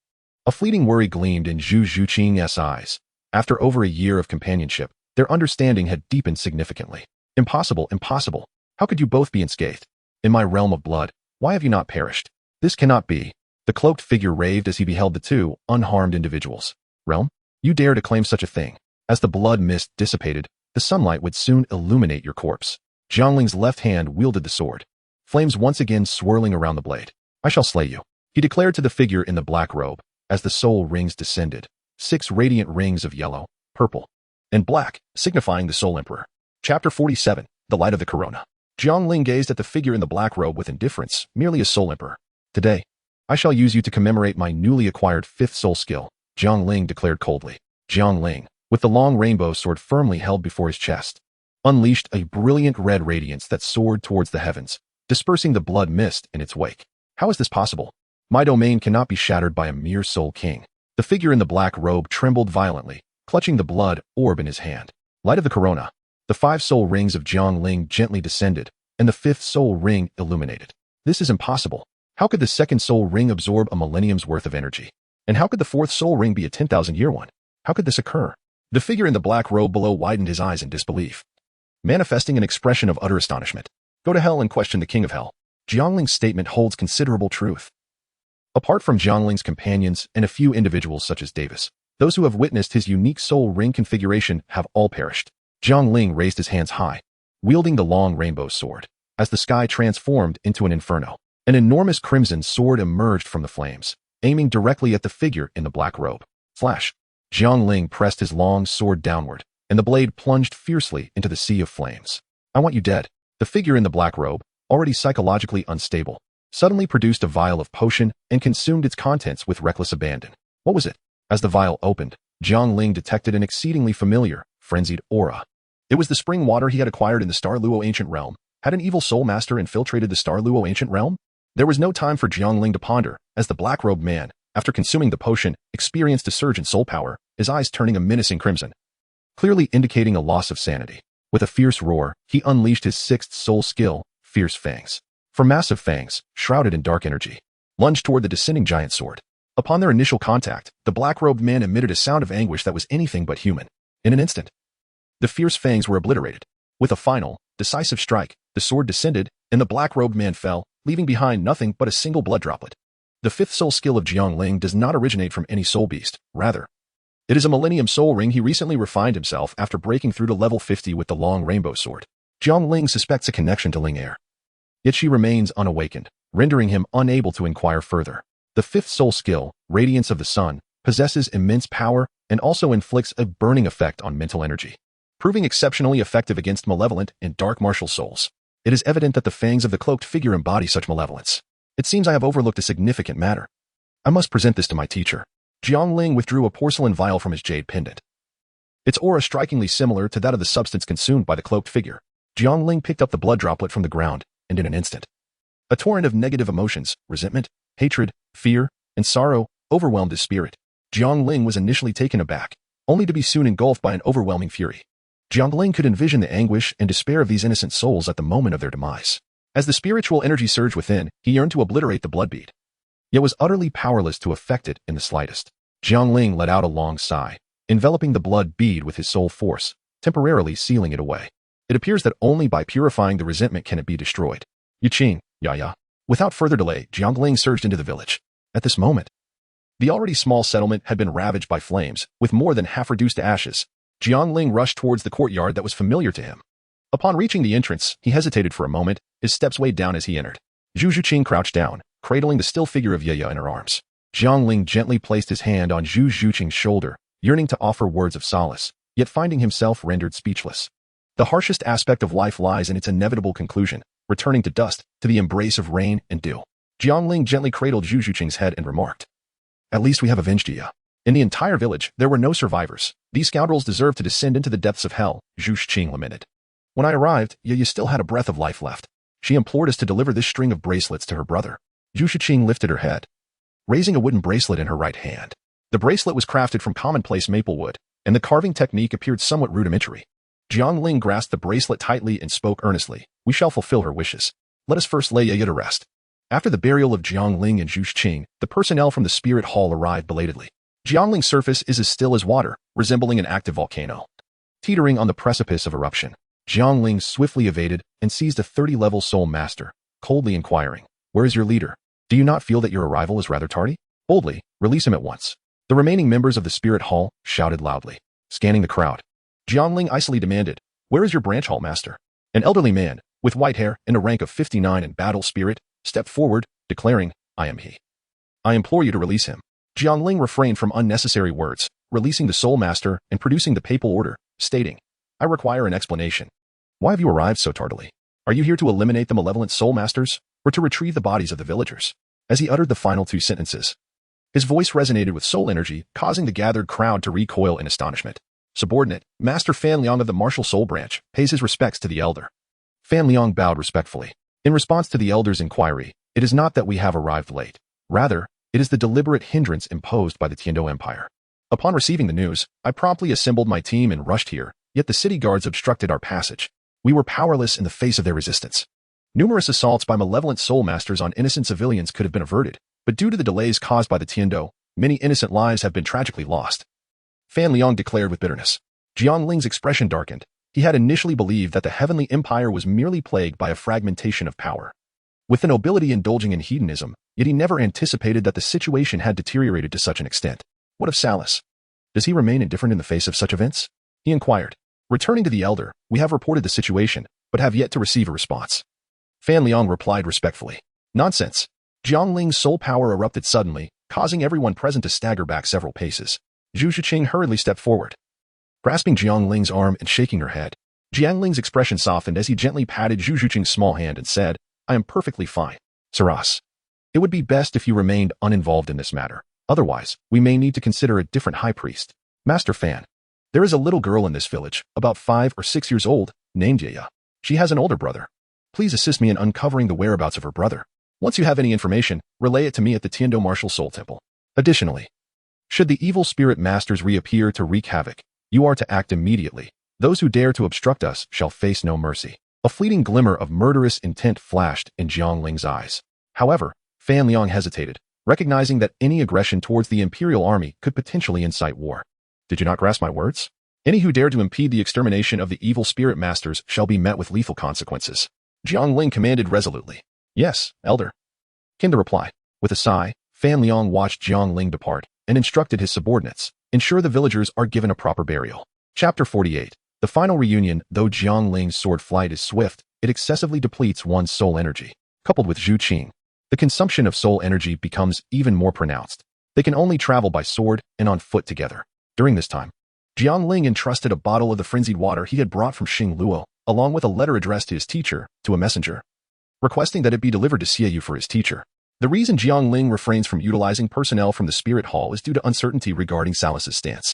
A fleeting worry gleamed in Zhu Xuqing's eyes. After over a year of companionship, their understanding had deepened significantly. Impossible, impossible. How could you both be unscathed? In my realm of blood, why have you not perished? This cannot be. The cloaked figure raved as he beheld the two unharmed individuals. Realm? You dare to claim such a thing? As the blood mist dissipated, the sunlight would soon illuminate your corpse. Jiang Ling's left hand wielded the sword, flames once again swirling around the blade. I shall slay you, he declared to the figure in the black robe. As the soul rings descended, 6 radiant rings of yellow, purple, and black, signifying the Soul Emperor. Chapter 47, The Light of the Corona. Jiang Ling gazed at the figure in the black robe with indifference, merely a Soul Emperor. Today, I shall use you to commemorate my newly acquired 5th soul skill, Jiang Ling declared coldly. Jiang Ling, with the long rainbow sword firmly held before his chest, unleashed a brilliant red radiance that soared towards the heavens, dispersing the blood mist in its wake. How is this possible? My domain cannot be shattered by a mere soul king. The figure in the black robe trembled violently, clutching the blood orb in his hand. Light of the Corona. The 5 soul rings of Jiang Ling gently descended, and the 5th soul ring illuminated. This is impossible. How could the 2nd soul ring absorb a millennium's worth of energy? And how could the 4th soul ring be a 10,000-year one? How could this occur? The figure in the black robe below widened his eyes in disbelief, manifesting an expression of utter astonishment. Go to hell and question the king of hell. Jiang Ling's statement holds considerable truth. Apart from Jiang Ling's companions and a few individuals such as Davis, those who have witnessed his unique soul ring configuration have all perished. Jiang Ling raised his hands high, wielding the long rainbow sword. As the sky transformed into an inferno, an enormous crimson sword emerged from the flames, aiming directly at the figure in the black robe. Flash! Jiang Ling pressed his long sword downward, and the blade plunged fiercely into the sea of flames. I want you dead. The figure in the black robe, already psychologically unstable, suddenly produced a vial of potion and consumed its contents with reckless abandon. What was it? As the vial opened, Jiang Ling detected an exceedingly familiar, frenzied aura. It was the spring water he had acquired in the Douluo ancient realm. Had an evil soul master infiltrated the Douluo ancient realm? There was no time for Jiang Ling to ponder, as the black-robed man, after consuming the potion, experienced a surge in soul power, his eyes turning a menacing crimson, clearly indicating a loss of sanity. With a fierce roar, he unleashed his 6th soul skill, Fierce Fangs. For massive fangs, shrouded in dark energy, lunged toward the descending giant sword. Upon their initial contact, the black-robed man emitted a sound of anguish that was anything but human. In an instant, the fierce fangs were obliterated. With a final, decisive strike, the sword descended, and the black-robed man fell, leaving behind nothing but a single blood droplet. The 5th soul skill of Jiang Ling does not originate from any soul beast. Rather, it is a millennium soul ring he recently refined himself after breaking through to level 50 with the long rainbow sword. Jiang Ling suspects a connection to Ling Air. Yet she remains unawakened, rendering him unable to inquire further. The 5th soul skill, Radiance of the Sun, possesses immense power and also inflicts a burning effect on mental energy, proving exceptionally effective against malevolent and dark martial souls. It is evident that the fangs of the cloaked figure embody such malevolence. It seems I have overlooked a significant matter. I must present this to my teacher. Jiang Ling withdrew a porcelain vial from his jade pendant. Its aura strikingly similar to that of the substance consumed by the cloaked figure. Jiang Ling picked up the blood droplet from the ground, and in an instant, a torrent of negative emotions, resentment, hatred, fear, and sorrow, overwhelmed his spirit. Jiang Ling was initially taken aback, only to be soon engulfed by an overwhelming fury. Jiang Ling could envision the anguish and despair of these innocent souls at the moment of their demise. As the spiritual energy surged within, he yearned to obliterate the blood bead, yet was utterly powerless to affect it in the slightest. Jiang Ling let out a long sigh, enveloping the blood bead with his soul force, temporarily sealing it away. It appears that only by purifying the resentment can it be destroyed. Yuqing, ya. Without further delay, Jiang Ling surged into the village. At this moment, the already small settlement had been ravaged by flames, with more than half reduced to ashes. Jiang Ling rushed towards the courtyard that was familiar to him. Upon reaching the entrance, he hesitated for a moment, his steps weighed down as he entered. Zhu Zhuqing crouched down, cradling the still figure of Yaya in her arms. Jiang Ling gently placed his hand on Zhu Zhuqing's shoulder, yearning to offer words of solace, yet finding himself rendered speechless. The harshest aspect of life lies in its inevitable conclusion, returning to dust, to the embrace of rain and dew. Jiang Ling gently cradled Zhu Zhuqing's head and remarked, "At least we have avenged Ya." In the entire village, there were no survivors. These scoundrels deserve to descend into the depths of hell, Zhu Zhuqing lamented. When I arrived, Yaya still had a breath of life left. She implored us to deliver this string of bracelets to her brother. Zhu Zhuqing lifted her head, raising a wooden bracelet in her right hand. The bracelet was crafted from commonplace maple wood, and the carving technique appeared somewhat rudimentary. Jiang Ling grasped the bracelet tightly and spoke earnestly, "We shall fulfill her wishes. Let us first lay Yaya to rest." After the burial of Jiang Ling and Zhu Zhuqing, the personnel from the spirit hall arrived belatedly. Jiang Ling's surface is as still as water, resembling an active volcano, teetering on the precipice of eruption. Jiang Ling swiftly evaded and seized a 30-level soul master, coldly inquiring, "Where is your leader? Do you not feel that your arrival is rather tardy? Boldly, release him at once." The remaining members of the spirit hall shouted loudly, scanning the crowd. Jiang Ling icily demanded, "Where is your branch hall master?" An elderly man, with white hair and a rank of 59 in battle spirit, stepped forward, declaring, "I am he. I implore you to release him." Jiang Ling refrained from unnecessary words, releasing the soul master and producing the papal order, stating, "I require an explanation. Why have you arrived so tardily? Are you here to eliminate the malevolent soul masters, or to retrieve the bodies of the villagers?" As he uttered the final two sentences, his voice resonated with soul energy, causing the gathered crowd to recoil in astonishment. Subordinate, Master Fan Liang of the Martial Soul Branch, pays his respects to the elder. Fan Liang bowed respectfully. In response to the elder's inquiry, "It is not that we have arrived late. Rather, it is the deliberate hindrance imposed by the Tiando Empire. Upon receiving the news, I promptly assembled my team and rushed here, yet the city guards obstructed our passage. We were powerless in the face of their resistance. Numerous assaults by malevolent soul masters on innocent civilians could have been averted, but due to the delays caused by the Tiando, many innocent lives have been tragically lost." Fan Liang declared with bitterness. Jiang Ling's expression darkened. He had initially believed that the heavenly empire was merely plagued by a fragmentation of power, with the nobility indulging in hedonism, yet he never anticipated that the situation had deteriorated to such an extent. What of Salus? Does he remain indifferent in the face of such events? He inquired. Returning to the elder, "We have reported the situation, but have yet to receive a response." Fan Liang replied respectfully. "Nonsense." Jiang Ling's soul power erupted suddenly, causing everyone present to stagger back several paces. Zhu Zhuqing hurriedly stepped forward, grasping Jiang Ling's arm and shaking her head. Jiang Ling's expression softened as he gently patted Zhu Zhuqing's small hand and said, "I am perfectly fine. Saras, it would be best if you remained uninvolved in this matter. Otherwise, we may need to consider a different high priest. Master Fan, there is a little girl in this village, about 5 or 6 years old, named Yaya. She has an older brother. Please assist me in uncovering the whereabouts of her brother. Once you have any information, relay it to me at the Tiando Martial Soul Temple. Additionally, should the evil spirit masters reappear to wreak havoc, you are to act immediately. Those who dare to obstruct us shall face no mercy." A fleeting glimmer of murderous intent flashed in Jiang Ling's eyes. However, Fan Liang hesitated, recognizing that any aggression towards the imperial army could potentially incite war. "Did you not grasp my words? Any who dare to impede the extermination of the evil spirit masters shall be met with lethal consequences." Jiang Ling commanded resolutely. "Yes, elder," came the reply. With a sigh, Fan Liang watched Jiang Ling depart and instructed his subordinates, "Ensure the villagers are given a proper burial." Chapter 48. The final reunion. Though Jiang Ling's sword flight is swift, it excessively depletes one's soul energy. Coupled with Zhu Qing, the consumption of soul energy becomes even more pronounced. They can only travel by sword and on foot together. During this time, Jiang Ling entrusted a bottle of the frenzied water he had brought from Xingluo, along with a letter addressed to his teacher, to a messenger, requesting that it be delivered to Xiaoyu for his teacher. The reason Jiang Ling refrains from utilizing personnel from the spirit hall is due to uncertainty regarding Salus's stance.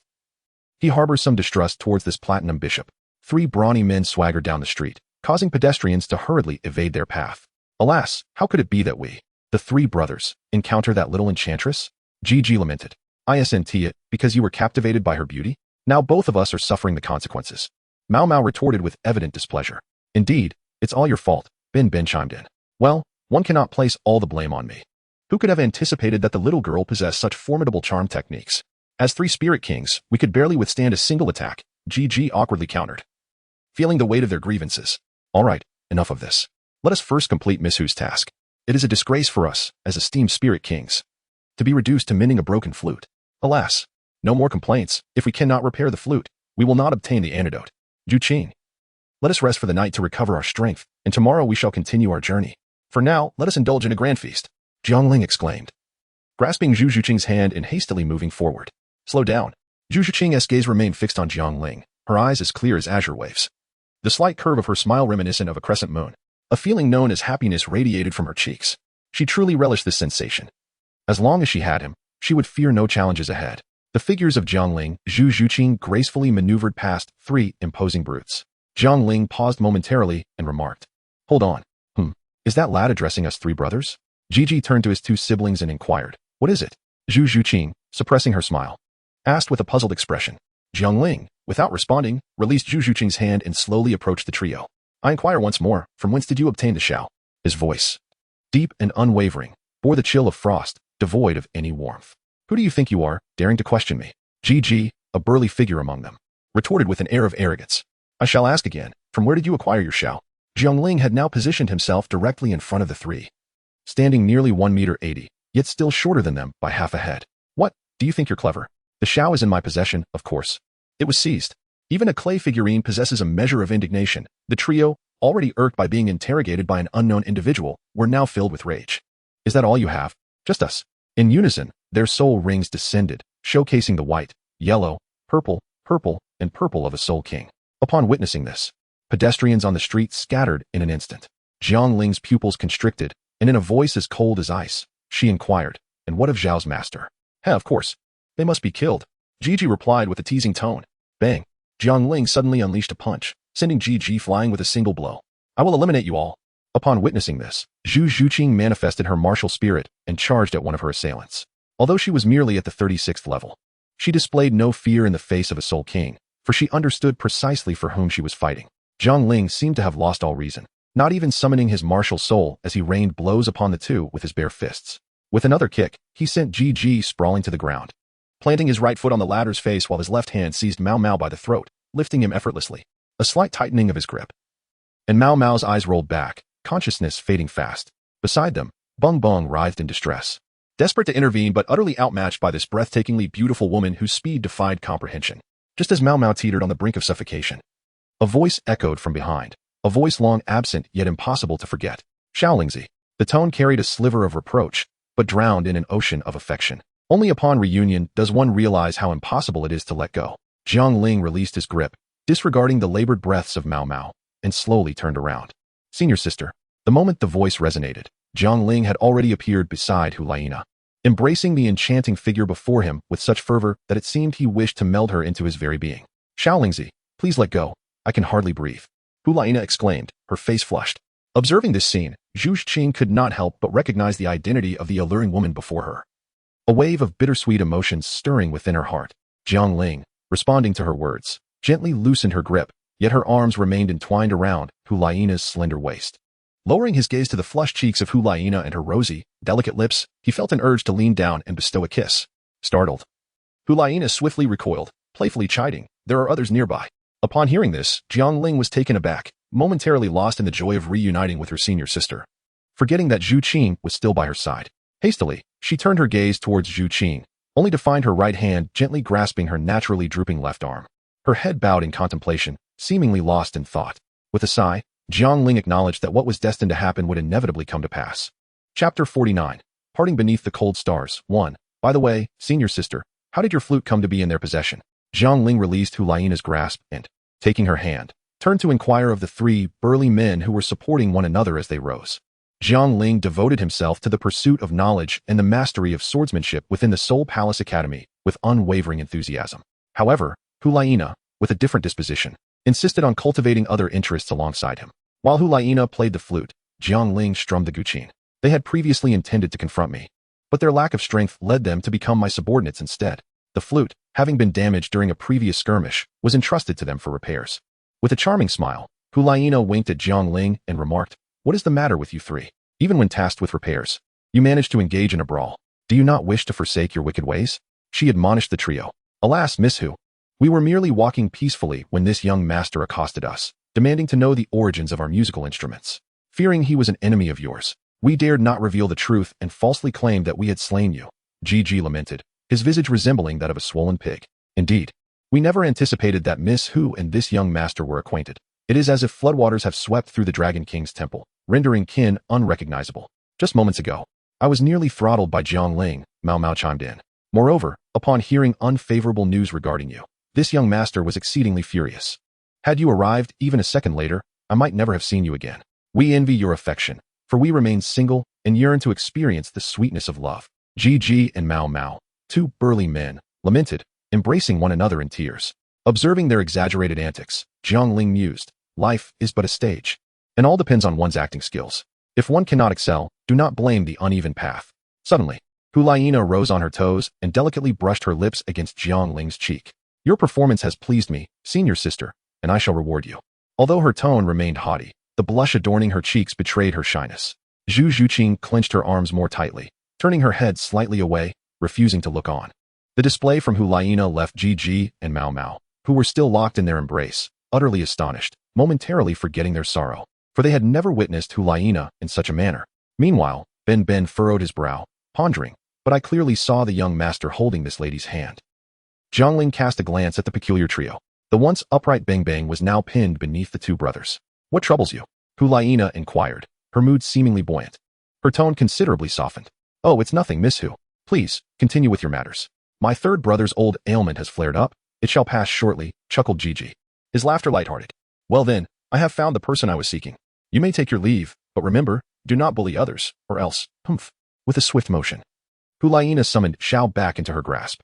He harbors some distrust towards this platinum bishop. 3 brawny men swagger down the street, causing pedestrians to hurriedly evade their path. Alas, how could it be that we, the 3 brothers, encounter that little enchantress? Gigi lamented. Isn't it because you were captivated by her beauty? Now both of us are suffering the consequences. Mao Mao retorted with evident displeasure. Indeed, it's all your fault, Ben chimed in. Well, one cannot place all the blame on me. Who could have anticipated that the little girl possessed such formidable charm techniques? As 3 spirit kings, we could barely withstand a single attack, Gigi awkwardly countered, feeling the weight of their grievances. All right, enough of this. Let us first complete Miss Hu's task. It is a disgrace for us, as esteemed spirit kings, to be reduced to mending a broken flute. Alas, no more complaints. If we cannot repair the flute, we will not obtain the antidote. Zhu Qing, let us rest for the night to recover our strength, and tomorrow we shall continue our journey. For now, let us indulge in a grand feast, Jiang Ling exclaimed, grasping Zhu Qing's hand and hastily moving forward. Slow down. Zhu Qing's gaze remained fixed on Jiang Ling, her eyes as clear as azure waves. The slight curve of her smile reminiscent of a crescent moon. A feeling known as happiness radiated from her cheeks. She truly relished this sensation. As long as she had him, she would fear no challenges ahead. The figures of Jiang Ling, Zhu Qing gracefully maneuvered past 3 imposing brutes. Jiang Ling paused momentarily and remarked, Hold on. Is that lad addressing us 3 brothers? Gigi turned to his 2 siblings and inquired, What is it? Zhu Qing, suppressing her smile, asked with a puzzled expression. Jiang Ling, without responding, released Zhu Qing's hand and slowly approached the trio. I inquire once more, from whence did you obtain the shao? His voice, deep and unwavering, bore the chill of frost, devoid of any warmth. Who do you think you are, daring to question me? Gigi, a burly figure among them, retorted with an air of arrogance. I shall ask again, from where did you acquire your shao? Jiang Ling had now positioned himself directly in front of the 3, standing nearly 1.80 meters, yet still shorter than them by half a head. What, do you think you're clever? The shao is in my possession, of course. It was seized. Even a clay figurine possesses a measure of indignation. The trio, already irked by being interrogated by an unknown individual, were now filled with rage. Is that all you have? Just us. In unison, their soul rings descended, showcasing the white, yellow, purple, and purple of a soul king. Upon witnessing this, pedestrians on the street scattered in an instant. Jiang Ling's pupils constricted, and in a voice as cold as ice, she inquired, And what of Zhao's master? Of course. They must be killed. Gigi replied with a teasing tone. Bang. Jiang Ling suddenly unleashed a punch, sending Gigi flying with a single blow. I will eliminate you all. Upon witnessing this, Zhu Qing manifested her martial spirit and charged at one of her assailants. Although she was merely at the 36th level, she displayed no fear in the face of a soul king, for she understood precisely for whom she was fighting. Jiang Ling seemed to have lost all reason, not even summoning his martial soul as he rained blows upon the 2 with his bare fists. With another kick, he sent Gigi sprawling to the ground, planting his right foot on the latter's face while his left hand seized Mao Mao by the throat, lifting him effortlessly. A slight tightening of his grip, and Mao Mao's eyes rolled back, consciousness fading fast. Beside them, Bung Bung writhed in distress, desperate to intervene but utterly outmatched by this breathtakingly beautiful woman whose speed defied comprehension. Just as Mao Mao teetered on the brink of suffocation, a voice echoed from behind, a voice long absent yet impossible to forget. Shaolingzi. The tone carried a sliver of reproach, but drowned in an ocean of affection. Only upon reunion does one realize how impossible it is to let go. Jiang Ling released his grip, disregarding the labored breaths of Mao Mao, and slowly turned around. Senior sister. The moment the voice resonated, Jiang Ling had already appeared beside Hulaina, embracing the enchanting figure before him with such fervor that it seemed he wished to meld her into his very being. Shaolingzi, please let go. I can hardly breathe. Hulaina exclaimed, her face flushed. Observing this scene, Zhu Qing could not help but recognize the identity of the alluring woman before her. A wave of bittersweet emotions stirring within her heart. Jiang Ling, responding to her words, gently loosened her grip, yet her arms remained entwined around Hulaina's slender waist. Lowering his gaze to the flushed cheeks of Hulaina and her rosy, delicate lips, he felt an urge to lean down and bestow a kiss. Startled, Hulaina swiftly recoiled, playfully chiding, there are others nearby. Upon hearing this, Jiang Ling was taken aback, momentarily lost in the joy of reuniting with her senior sister, forgetting that Zhu Qing was still by her side. Hastily, she turned her gaze towards Zhu Qing, only to find her right hand gently grasping her naturally drooping left arm. Her head bowed in contemplation, seemingly lost in thought. With a sigh, Jiang Ling acknowledged that what was destined to happen would inevitably come to pass. Chapter 49. Parting Beneath the Cold Stars. 1. By the way, senior sister, how did your flute come to be in their possession? Jiang Ling released Hulaina's grasp and, taking her hand, turned to inquire of the 3 burly men who were supporting one another as they rose. Jiang Ling devoted himself to the pursuit of knowledge and the mastery of swordsmanship within the Soul Palace Academy with unwavering enthusiasm. However, Hulaina, with a different disposition, insisted on cultivating other interests alongside him. While Hulaina played the flute, Jiang Ling strummed the guqin. They had previously intended to confront me, but their lack of strength led them to become my subordinates instead. The flute, having been damaged during a previous skirmish, was entrusted to them for repairs. With a charming smile, Hulaina winked at Jiang Ling and remarked, "What is the matter with you three? Even when tasked with repairs, you managed to engage in a brawl. Do you not wish to forsake your wicked ways?" She admonished the trio. "Alas, Miss Hu, we were merely walking peacefully when this young master accosted us, demanding to know the origins of our musical instruments. Fearing he was an enemy of yours, we dared not reveal the truth and falsely claimed that we had slain you." Gigi lamented, his visage resembling that of a swollen pig. "Indeed, we never anticipated that Miss Hu and this young master were acquainted. It is as if floodwaters have swept through the Dragon King's temple, rendering Qin unrecognizable. Just moments ago, I was nearly throttled by Jiang Ling," Mao Mao chimed in. "Moreover, upon hearing unfavorable news regarding you, this young master was exceedingly furious. Had you arrived even a second later, I might never have seen you again. We envy your affection, for we remain single and yearn to experience the sweetness of love." Gigi and Mao Mao, two burly men, lamented, embracing one another in tears. Observing their exaggerated antics, Jiang Ling mused, "Life is but a stage, and all depends on one's acting skills. If one cannot excel, do not blame the uneven path." Suddenly, Hulaina rose on her toes and delicately brushed her lips against Jiang Ling's cheek. "Your performance has pleased me, senior sister, and I shall reward you." Although her tone remained haughty, the blush adorning her cheeks betrayed her shyness. Zhu Zhuqing clenched her arms more tightly, turning her head slightly away, refusing to look on. The display from Hulaina left Gigi and Mao Mao, who were still locked in their embrace, utterly astonished, momentarily forgetting their sorrow, for they had never witnessed Hulaina in such a manner. Meanwhile, Ben furrowed his brow, pondering, but I clearly saw the young master holding this lady's hand. Jiang Ling cast a glance at the peculiar trio. The once upright Bang was now pinned beneath the two brothers. "What troubles you?" Hulaina inquired, her mood seemingly buoyant. Her tone considerably softened. "Oh, it's nothing, Miss Hu. Please, continue with your matters. My third brother's old ailment has flared up. It shall pass shortly," chuckled Gigi, his laughter lighthearted. "Well then, I have found the person I was seeking. You may take your leave, but remember, do not bully others, or else, humph." With a swift motion, Hulaina summoned Xiao back into her grasp.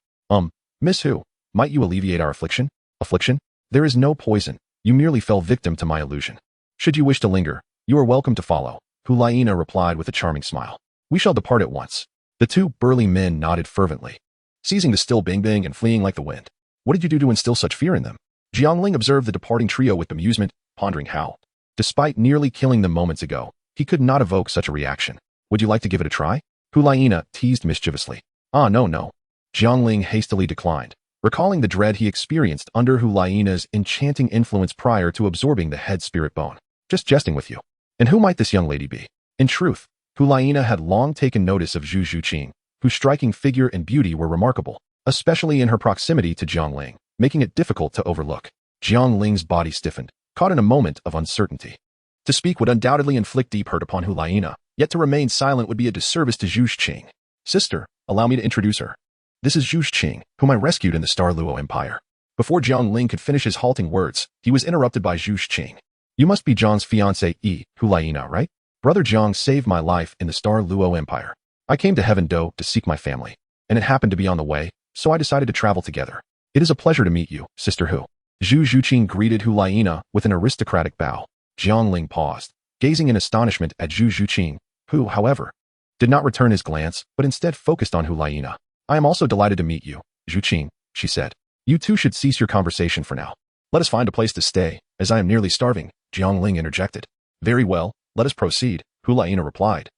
Miss Hu, might you alleviate our affliction?" "Affliction? There is no poison. You merely fell victim to my illusion. Should you wish to linger, you are welcome to follow," Hulaina replied with a charming smile. "We shall depart at once." The two burly men nodded fervently, seizing the still Bang and fleeing like the wind. "What did you do to instill such fear in them?" Jiang Ling observed the departing trio with amusement, pondering how, despite nearly killing them moments ago, he could not evoke such a reaction. "Would you like to give it a try?" Hulaina teased mischievously. No. Jiang Ling hastily declined, recalling the dread he experienced under Hulaina's enchanting influence prior to absorbing the head spirit bone. "Just jesting with you. And who might this young lady be?" In truth, Hulaina had long taken notice of Zhu Zhuqing, whose striking figure and beauty were remarkable, especially in her proximity to Jiang Ling, making it difficult to overlook. Jiang Ling's body stiffened, caught in a moment of uncertainty. To speak would undoubtedly inflict deep hurt upon Hulaina, yet to remain silent would be a disservice to Zhu Zhuqing. "Sister, allow me to introduce her. This is Zhu Zhuqing, whom I rescued in the Douluo Empire." Before Jiang Ling could finish his halting words, he was interrupted by Zhu Zhuqing. "You must be Jiang's fiancée, Hulaina, right? Brother Jiang saved my life in the Douluo Empire. I came to Heaven Do to seek my family, and it happened to be on the way, so I decided to travel together. It is a pleasure to meet you, Sister Hu." Zhu Zhuqing greeted Hulaina with an aristocratic bow. Jiang Ling paused, gazing in astonishment at Zhu Zhuqing, who, however, did not return his glance, but instead focused on Hulaina. "I am also delighted to meet you, Zhuqing," she said. "You two should cease your conversation for now. Let us find a place to stay, as I am nearly starving," Jiang Ling interjected. "Very well, let us proceed," Hulaina replied,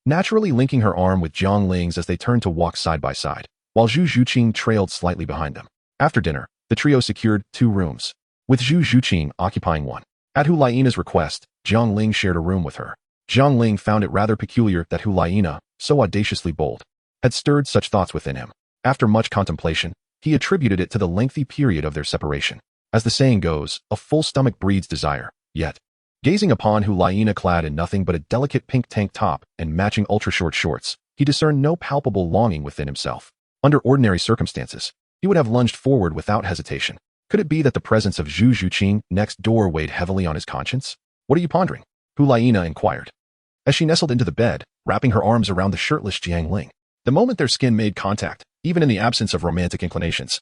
naturally linking her arm with Jiang Ling's as they turned to walk side by side, while Zhu Zhuqing trailed slightly behind them. After dinner, the trio secured 2 rooms, with Zhu Zhuqing occupying one. At Hulaina's request, Jiang Ling shared a room with her. Jiang Ling found it rather peculiar that Hulaina, so audaciously bold, had stirred such thoughts within him. After much contemplation, he attributed it to the lengthy period of their separation. As the saying goes, a full stomach breeds desire. Yet, gazing upon Hulaina clad in nothing but a delicate pink tank top and matching ultra-short shorts, he discerned no palpable longing within himself. Under ordinary circumstances, he would have lunged forward without hesitation. Could it be that the presence of Zhu Zhuqing next door weighed heavily on his conscience? "What are you pondering?" Hulaina inquired. as she nestled into the bed, wrapping her arms around the shirtless Jiang Ling. The moment their skin made contact, even in the absence of romantic inclinations,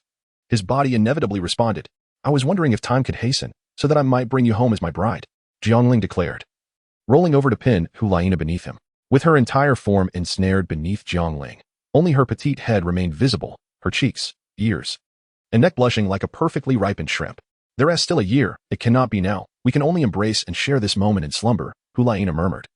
his body inevitably responded. I was wondering if time could hasten, so that I might bring you home as my bride, Jiang Ling declared, rolling over to pin Hulaina beneath him. With her entire form ensnared beneath Jiang Ling, only her petite head remained visible, her cheeks, ears, and neck blushing like a perfectly ripened shrimp. There is still a year, it cannot be now. We can only embrace and share this moment in slumber, Hulaina murmured,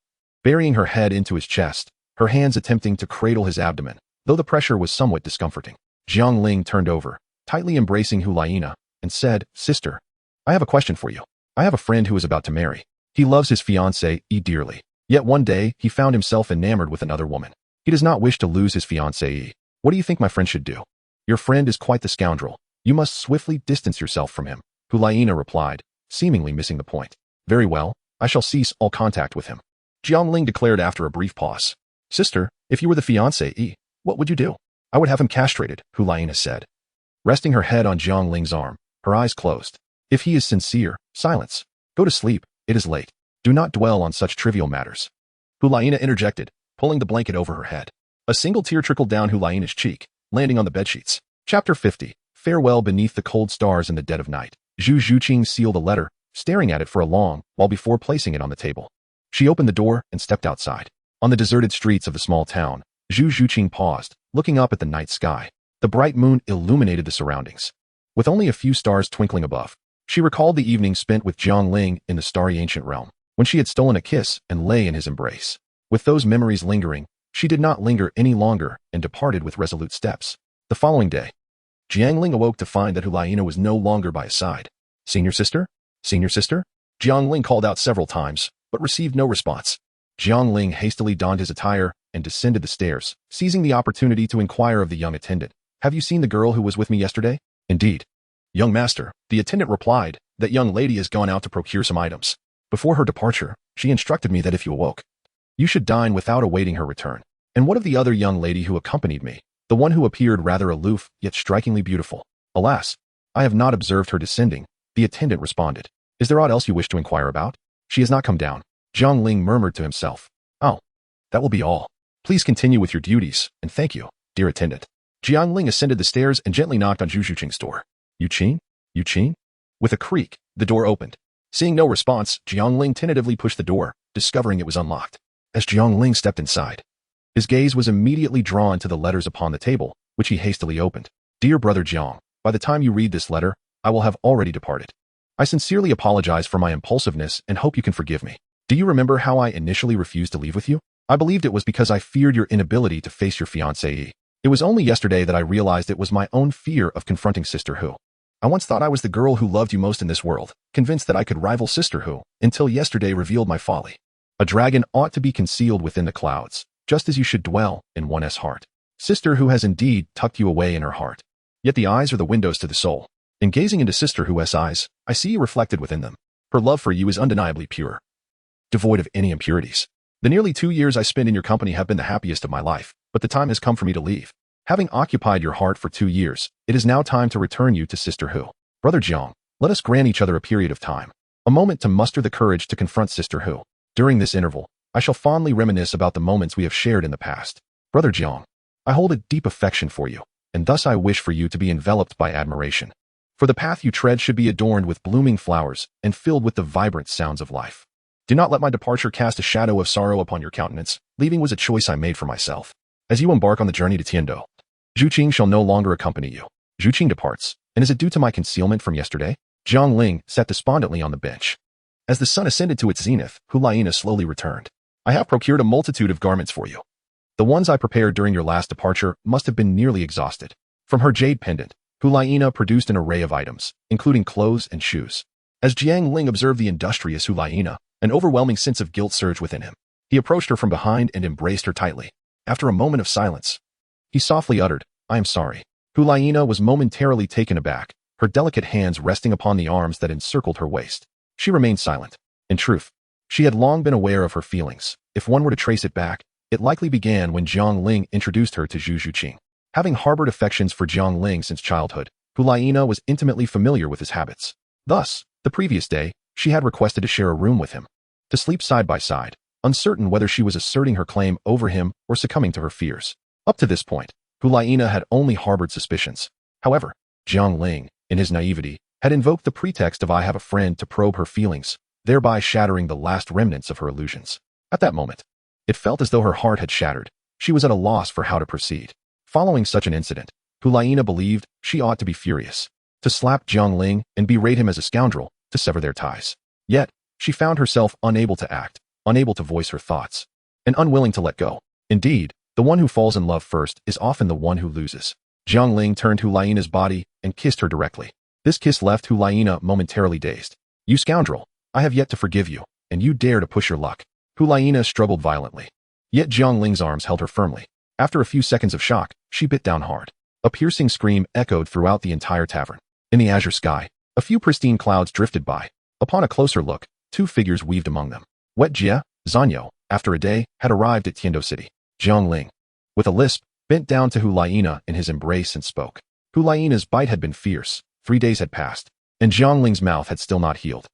burying her head into his chest, her hands attempting to cradle his abdomen, though the pressure was somewhat discomforting. Jiang Ling turned over, tightly embracing Hulaina, and said, Sister, I have a question for you. I have a friend who is about to marry. He loves his fiancée dearly. Yet one day, he found himself enamored with another woman. He does not wish to lose his fiancée. What do you think my friend should do? Your friend is quite the scoundrel. You must swiftly distance yourself from him, Hulaina replied, seemingly missing the point. Very well, I shall cease all contact with him, Jiang Ling declared after a brief pause. Sister, if you were the fiancée, what would you do? I would have him castrated, Hulaina said, resting her head on Jiang Ling's arm, her eyes closed. If he is sincere, silence. Go to sleep, it is late. Do not dwell on such trivial matters, Hulaina interjected, pulling the blanket over her head. A single tear trickled down Hulaina's cheek, landing on the bedsheets. Chapter 50. Farewell beneath the cold stars in the dead of night. Zhu Zhuqing sealed the letter, staring at it for a long while before placing it on the table. She opened the door and stepped outside. On the deserted streets of the small town, Zhu Zhuqing paused, looking up at the night sky. The bright moon illuminated the surroundings, with only a few stars twinkling above. She recalled the evening spent with Jiang Ling in the starry ancient realm, when she had stolen a kiss and lay in his embrace. With those memories lingering, she did not linger any longer and departed with resolute steps. The following day, Jiang Ling awoke to find that Hulaina was no longer by his side. Senior sister? Senior sister? Jiang Ling called out several times, but received no response. Jiang Ling hastily donned his attire and descended the stairs, seizing the opportunity to inquire of the young attendant. Have you seen the girl who was with me yesterday? Indeed. Young master, the attendant replied, that young lady has gone out to procure some items. Before her departure, she instructed me that if you awoke, you should dine without awaiting her return. And what of the other young lady who accompanied me, the one who appeared rather aloof yet strikingly beautiful? Alas, I have not observed her descending, the attendant responded. Is there aught else you wish to inquire about? She has not come down, Jiang Ling murmured to himself. Oh, that will be all. Please continue with your duties, and thank you, dear attendant. Jiang Ling ascended the stairs and gently knocked on Zhu Zhuqing's door. Yuqing? Yuqing? With a creak, the door opened. Seeing no response, Jiang Ling tentatively pushed the door, discovering it was unlocked. As Jiang Ling stepped inside, his gaze was immediately drawn to the letters upon the table, which he hastily opened. Dear brother Jiang, by the time you read this letter, I will have already departed. I sincerely apologize for my impulsiveness and hope you can forgive me. Do you remember how I initially refused to leave with you? I believed it was because I feared your inability to face your fiancée. It was only yesterday that I realized it was my own fear of confronting Sister Hu. I once thought I was the girl who loved you most in this world, convinced that I could rival Sister Hu, until yesterday revealed my folly. A dragon ought to be concealed within the clouds, just as you should dwell in one's heart. Sister Hu has indeed tucked you away in her heart. Yet the eyes are the windows to the soul. In gazing into Sister Hu's eyes, I see you reflected within them. Her love for you is undeniably pure, devoid of any impurities. The nearly 2 years I spent in your company have been the happiest of my life, but the time has come for me to leave. Having occupied your heart for 2 years, it is now time to return you to Sister Hu. Brother Jiang, let us grant each other a period of time, a moment to muster the courage to confront Sister Hu. During this interval, I shall fondly reminisce about the moments we have shared in the past. Brother Jiang, I hold a deep affection for you, and thus I wish for you to be enveloped by admiration. For the path you tread should be adorned with blooming flowers and filled with the vibrant sounds of life. Do not let my departure cast a shadow of sorrow upon your countenance. Leaving was a choice I made for myself. As you embark on the journey to Tiando, Zhuqing shall no longer accompany you. Zhuqing departs, and is it due to my concealment from yesterday? Jiang Ling sat despondently on the bench. As the sun ascended to its zenith, Hulaina slowly returned. I have procured a multitude of garments for you. The ones I prepared during your last departure must have been nearly exhausted. From her jade pendant, Hulaina produced an array of items, including clothes and shoes. As Jiang Ling observed the industrious Hulaina, an overwhelming sense of guilt surged within him. He approached her from behind and embraced her tightly. After a moment of silence, he softly uttered, I am sorry. Hulaina was momentarily taken aback, her delicate hands resting upon the arms that encircled her waist. She remained silent. In truth, she had long been aware of her feelings. If one were to trace it back, it likely began when Jiang Ling introduced her to Zhu Zhuqing. Having harbored affections for Jiang Ling since childhood, Hulaina was intimately familiar with his habits. Thus, the previous day, she had requested to share a room with him, to sleep side by side, uncertain whether she was asserting her claim over him or succumbing to her fears. Up to this point, Hulaina had only harbored suspicions. However, Jiang Ling, in his naivety, had invoked the pretext of "I have a friend" to probe her feelings, thereby shattering the last remnants of her illusions. At that moment, it felt as though her heart had shattered. She was at a loss for how to proceed. Following such an incident, Hulaina believed she ought to be furious, to slap Jiang Ling and berate him as a scoundrel, to sever their ties. Yet, she found herself unable to act, unable to voice her thoughts, and unwilling to let go. Indeed, the one who falls in love first is often the one who loses. Jiang Ling turned Hulaina's body and kissed her directly. This kiss left Hulaina momentarily dazed. "You scoundrel, I have yet to forgive you, and you dare to push your luck." Hulaina struggled violently. Yet Jiang Ling's arms held her firmly. After a few seconds of shock, she bit down hard. A piercing scream echoed throughout the entire tavern. In the azure sky, a few pristine clouds drifted by. Upon a closer look, two figures weaved among them. Wet Jie, Zanyo, after a day, had arrived at Tiando City. Jiang Ling, with a lisp, bent down to Hulaina in his embrace and spoke. Hulaina's bite had been fierce. 3 days had passed, and Jiang Ling's mouth had still not healed.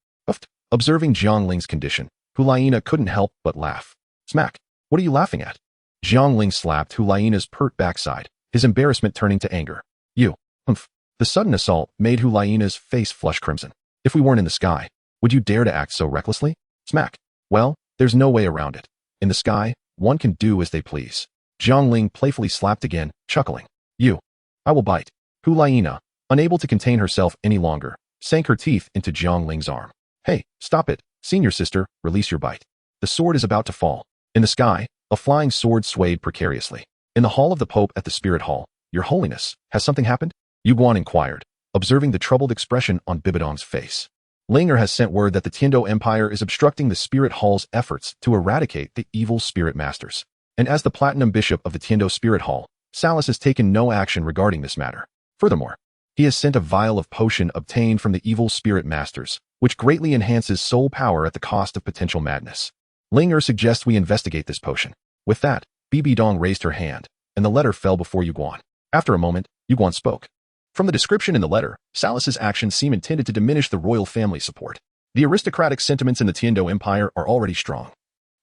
Observing Jiang Ling's condition, Hulaina couldn't help but laugh. "Smack! What are you laughing at?" Jiang Ling slapped Hulaina's pert backside, his embarrassment turning to anger. "You, humph." The sudden assault made Hulaina's face flush crimson. "If we weren't in the sky, would you dare to act so recklessly?" Smack. "Well, there's no way around it. In the sky, one can do as they please." Jiang Ling playfully slapped again, chuckling. "You. I will bite." Hulaina, unable to contain herself any longer, sank her teeth into Jiang Ling's arm. "Hey, stop it, senior sister, release your bite. The sword is about to fall." In the sky, a flying sword swayed precariously. In the hall of the Pope at the Spirit Hall, "Your Holiness, has something happened?" Yu Guan inquired, observing the troubled expression on Bibidong's face. "Linger has sent word that the Tiando Empire is obstructing the Spirit Hall's efforts to eradicate the evil spirit masters. And as the Platinum Bishop of the Tiando Spirit Hall, Salas has taken no action regarding this matter. Furthermore, he has sent a vial of potion obtained from the evil spirit masters, which greatly enhances soul power at the cost of potential madness. Linger suggests we investigate this potion." With that, Bibidong raised her hand, and the letter fell before Yu Guan. After a moment, Yu Guan spoke. "From the description in the letter, Salas's actions seem intended to diminish the royal family support. The aristocratic sentiments in the Tiando Empire are already strong.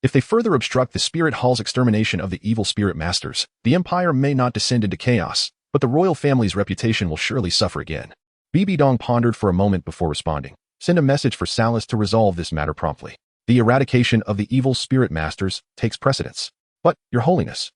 If they further obstruct the Spirit Hall's extermination of the evil spirit masters, the empire may not descend into chaos, but the royal family's reputation will surely suffer again." Bibidong pondered for a moment before responding. "Send a message for Salas to resolve this matter promptly. The eradication of the evil spirit masters takes precedence." "But, Your Holiness."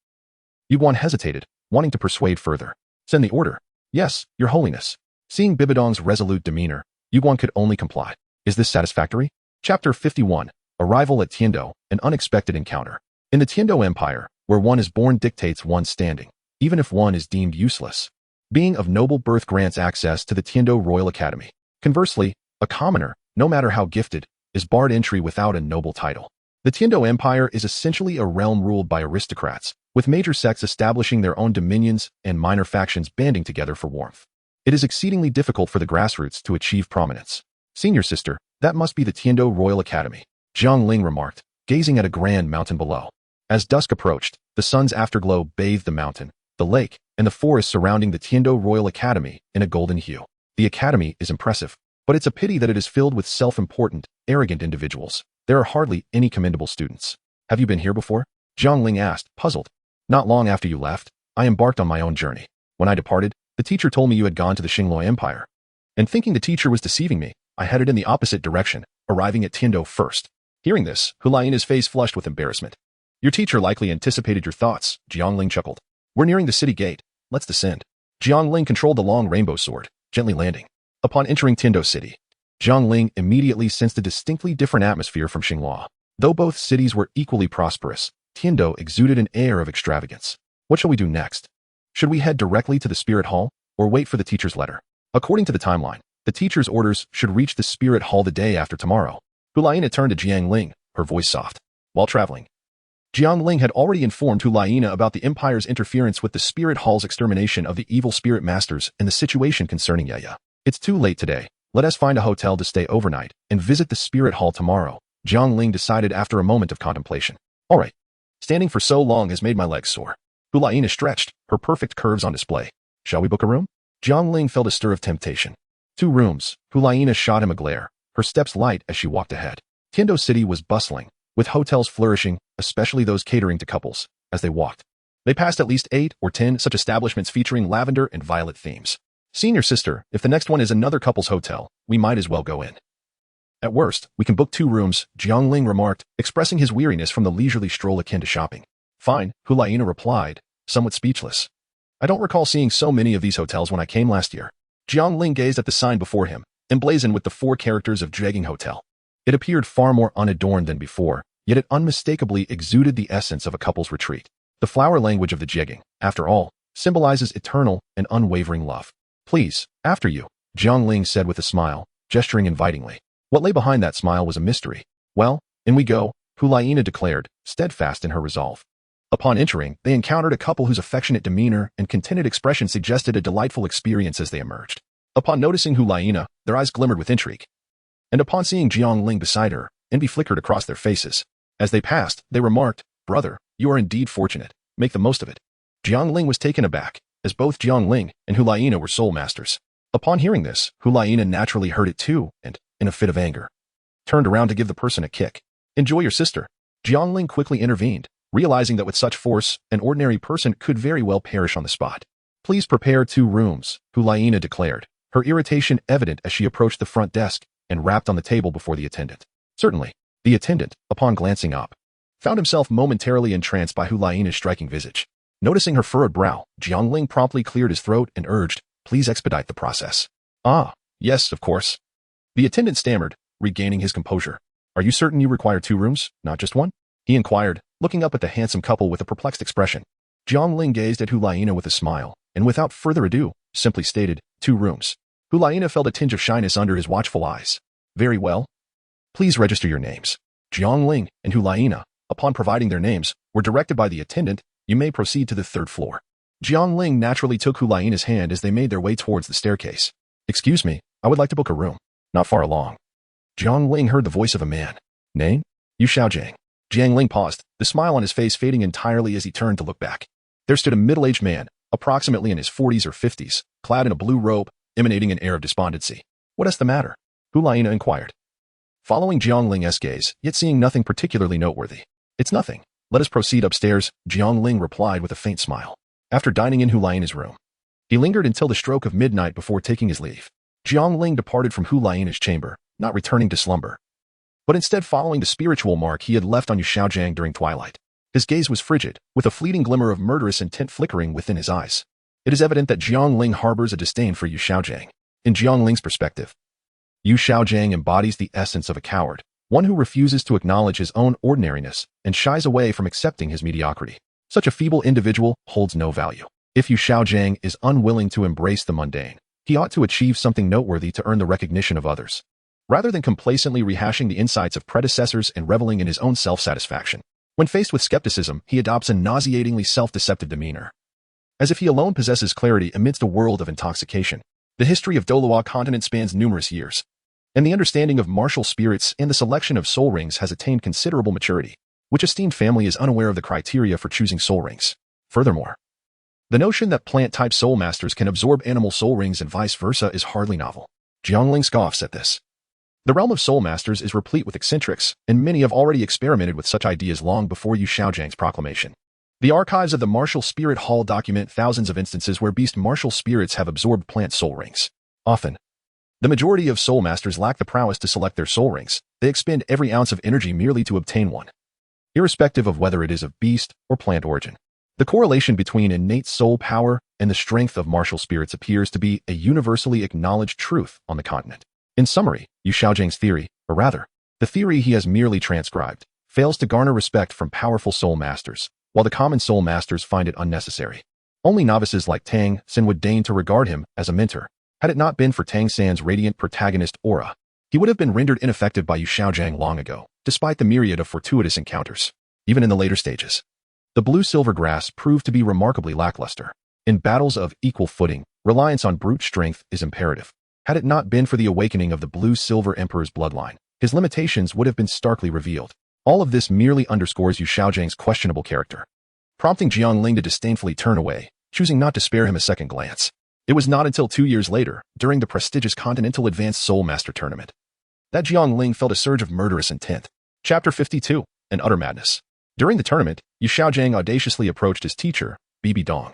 Yu Guan hesitated, wanting to persuade further. "Send the order." "Yes, Your Holiness." Seeing Bibidong's resolute demeanor, Yu Guan could only comply. "Is this satisfactory?" Chapter 51. Arrival at Tiando, an unexpected encounter. In the Tiando Empire, where one is born dictates one's standing, even if one is deemed useless. Being of noble birth grants access to the Tiando Royal Academy. Conversely, a commoner, no matter how gifted, is barred entry without a noble title. The Tiando Empire is essentially a realm ruled by aristocrats, with major sects establishing their own dominions and minor factions banding together for warmth. It is exceedingly difficult for the grassroots to achieve prominence. "Senior sister, that must be the Tiando Royal Academy," Jiang Ling remarked, gazing at a grand mountain below. As dusk approached, the sun's afterglow bathed the mountain, the lake, and the forest surrounding the Tiando Royal Academy in a golden hue. The academy is impressive, but it's a pity that it is filled with self-important, arrogant individuals. There are hardly any commendable students. "Have you been here before?" Jiang Ling asked, puzzled. "Not long after you left, I embarked on my own journey. When I departed, the teacher told me you had gone to the Xingloi Empire. And thinking the teacher was deceiving me, I headed in the opposite direction, arriving at Tiando first." Hearing this, Hulaina's face flushed with embarrassment. "Your teacher likely anticipated your thoughts," Jiang Ling chuckled. "We're nearing the city gate. Let's descend." Jiang Ling controlled the long rainbow sword, gently landing. Upon entering Tiando City, Jiang Ling immediately sensed a distinctly different atmosphere from Xingloi. Though both cities were equally prosperous, Tiando exuded an air of extravagance. What shall we do next? Should we head directly to the Spirit Hall, or wait for the teacher's letter? According to the timeline, the teacher's orders should reach the Spirit Hall the day after tomorrow. Hulaina turned to Jiang Ling, her voice soft. While traveling, Jiang Ling had already informed Hulaina about the Empire's interference with the Spirit Hall's extermination of the evil spirit masters and the situation concerning Yaya. "It's too late today. Let us find a hotel to stay overnight and visit the Spirit Hall tomorrow," Jiang Ling decided after a moment of contemplation. "All right. Standing for so long has made my legs sore." Hulaina stretched, her perfect curves on display. "Shall we book a room?" Jiang Ling felt a stir of temptation. 2 rooms. Hulaina shot him a glare, her steps light as she walked ahead. Tiando City was bustling, with hotels flourishing, especially those catering to couples, as they walked. They passed at least 8 or 10 such establishments featuring lavender and violet themes. Senior sister, if the next one is another couple's hotel, we might as well go in. At worst, we can book 2 rooms, Jiang Ling remarked, expressing his weariness from the leisurely stroll akin to shopping. Fine, Hulaina replied, somewhat speechless. I don't recall seeing so many of these hotels when I came last year. Jiang Ling gazed at the sign before him, emblazoned with the 4 characters of Jegging Hotel. It appeared far more unadorned than before, yet it unmistakably exuded the essence of a couple's retreat. The flower language of the Jegging, after all, symbolizes eternal and unwavering love. Please, after you, Jiang Ling said with a smile, gesturing invitingly. What lay behind that smile was a mystery. Well, in we go, Hulaina declared, steadfast in her resolve. Upon entering, they encountered a couple whose affectionate demeanor and contented expression suggested a delightful experience as they emerged. Upon noticing Hulaina, their eyes glimmered with intrigue. And upon seeing Jiang Ling beside her, envy flickered across their faces. As they passed, they remarked, brother, you are indeed fortunate. Make the most of it. Jiang Ling was taken aback, as both Jiang Ling and Hulaina were soul masters. Upon hearing this, Hulaina naturally heard it too, and, in a fit of anger, turned around to give the person a kick. Enjoy your sister. Jiang Ling quickly intervened, realizing that with such force, an ordinary person could very well perish on the spot. Please prepare 2 rooms, Hulaina declared, her irritation evident as she approached the front desk and rapped on the table before the attendant. Certainly, the attendant, upon glancing up, found himself momentarily entranced by Hulaina's striking visage. Noticing her furrowed brow, Jiang Ling promptly cleared his throat and urged, please expedite the process. Ah, yes, of course. The attendant stammered, regaining his composure. Are you certain you require 2 rooms, not just 1? He inquired, looking up at the handsome couple with a perplexed expression. Jiang Ling gazed at Hulaina with a smile, and without further ado, simply stated, 2 rooms. Hulaina felt a tinge of shyness under his watchful eyes. Very well. Please register your names. Jiang Ling and Hulaina, upon providing their names, were directed by the attendant, you may proceed to the 3rd floor. Jiang Ling naturally took Hulaina's hand as they made their way towards the staircase. Excuse me, I would like to book a room. Not far along. Jiang Ling heard the voice of a man. Name? Yu Xiaojiang. Jiang Ling paused, the smile on his face fading entirely as he turned to look back. There stood a middle-aged man, approximately in his 40s or 50s, clad in a blue robe, emanating an air of despondency. What is the matter? Hulaina inquired. Following Jiang Ling's gaze, yet seeing nothing particularly noteworthy. It's nothing. Let us proceed upstairs, Jiang Ling replied with a faint smile. After dining in Hulaina's room, he lingered until the stroke of midnight before taking his leave. Jiang Ling departed from Hulaina's chamber, not returning to slumber, but instead following the spiritual mark he had left on Yu Xiaojiang during twilight. His gaze was frigid, with a fleeting glimmer of murderous intent flickering within his eyes. It is evident that Jiang Ling harbors a disdain for Yu Xiaojiang. In Jiang Ling's perspective, Yu Xiaojiang embodies the essence of a coward, one who refuses to acknowledge his own ordinariness and shies away from accepting his mediocrity. Such a feeble individual holds no value. If Yu Xiaojiang is unwilling to embrace the mundane, he ought to achieve something noteworthy to earn the recognition of others, rather than complacently rehashing the insights of predecessors and reveling in his own self-satisfaction. When faced with skepticism, he adopts a nauseatingly self-deceptive demeanor, as if he alone possesses clarity amidst a world of intoxication. The history of Douluo continent spans numerous years, and the understanding of martial spirits and the selection of soul rings has attained considerable maturity, which esteemed family is unaware of the criteria for choosing soul rings. Furthermore, the notion that plant-type soul masters can absorb animal soul rings and vice versa is hardly novel. Jiang Ling scoffs at this. The realm of soul masters is replete with eccentrics, and many have already experimented with such ideas long before Yu Xiaojiang's proclamation. The archives of the Martial Spirit Hall document thousands of instances where beast martial spirits have absorbed plant soul rings. Often, the majority of soul masters lack the prowess to select their soul rings. They expend every ounce of energy merely to obtain one, irrespective of whether it is of beast or plant origin. The correlation between innate soul power and the strength of martial spirits appears to be a universally acknowledged truth on the continent. In summary, Yu Xiaojiang's theory, or rather, the theory he has merely transcribed, fails to garner respect from powerful soul masters, while the common soul masters find it unnecessary. Only novices like Tang San would deign to regard him as a mentor. Had it not been for Tang San's radiant protagonist aura, he would have been rendered ineffective by Yu Xiaojiang long ago, despite the myriad of fortuitous encounters. Even in the later stages, the blue-silver grass proved to be remarkably lackluster. In battles of equal footing, reliance on brute strength is imperative. Had it not been for the awakening of the blue-silver emperor's bloodline, his limitations would have been starkly revealed. All of this merely underscores Yu Xiaojiang's questionable character, prompting Jiang Ling to disdainfully turn away, choosing not to spare him a second glance. It was not until 2 years later, during the prestigious Continental Advanced Soul Master Tournament, that Jiang Ling felt a surge of murderous intent. Chapter 52. and utter madness. During the tournament, Yu Xiaojiang audaciously approached his teacher, Bibi Dong,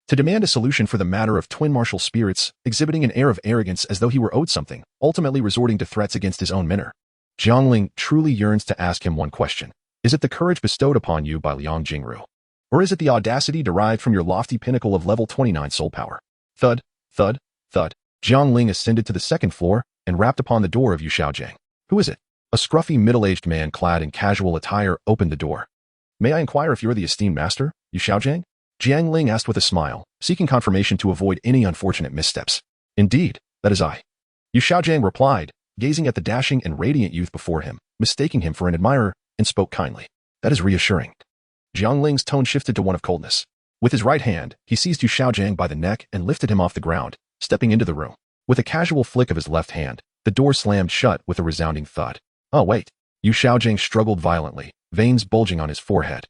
to demand a solution for the matter of twin martial spirits, exhibiting an air of arrogance as though he were owed something, ultimately resorting to threats against his own mentor. Jiang Ling truly yearns to ask him one question. Is it the courage bestowed upon you by Liang Jingru? Or is it the audacity derived from your lofty pinnacle of level 29 soul power? Thud, thud, thud. Jiang Ling ascended to the second floor and rapped upon the door of Yu Xiaojiang. Who is it? A scruffy middle-aged man clad in casual attire opened the door. May I inquire if you're the esteemed master, Yu Xiaojiang? Jiang Ling asked with a smile, seeking confirmation to avoid any unfortunate missteps. Indeed, that is I. Yu Xiaojiang replied, gazing at the dashing and radiant youth before him, mistaking him for an admirer, and spoke kindly. That is reassuring. Jiang Ling's tone shifted to one of coldness. With his right hand, he seized Yu Xiaojiang by the neck and lifted him off the ground, stepping into the room. With a casual flick of his left hand, the door slammed shut with a resounding thud. Oh, wait. Yu Xiaojiang struggled violently, veins bulging on his forehead.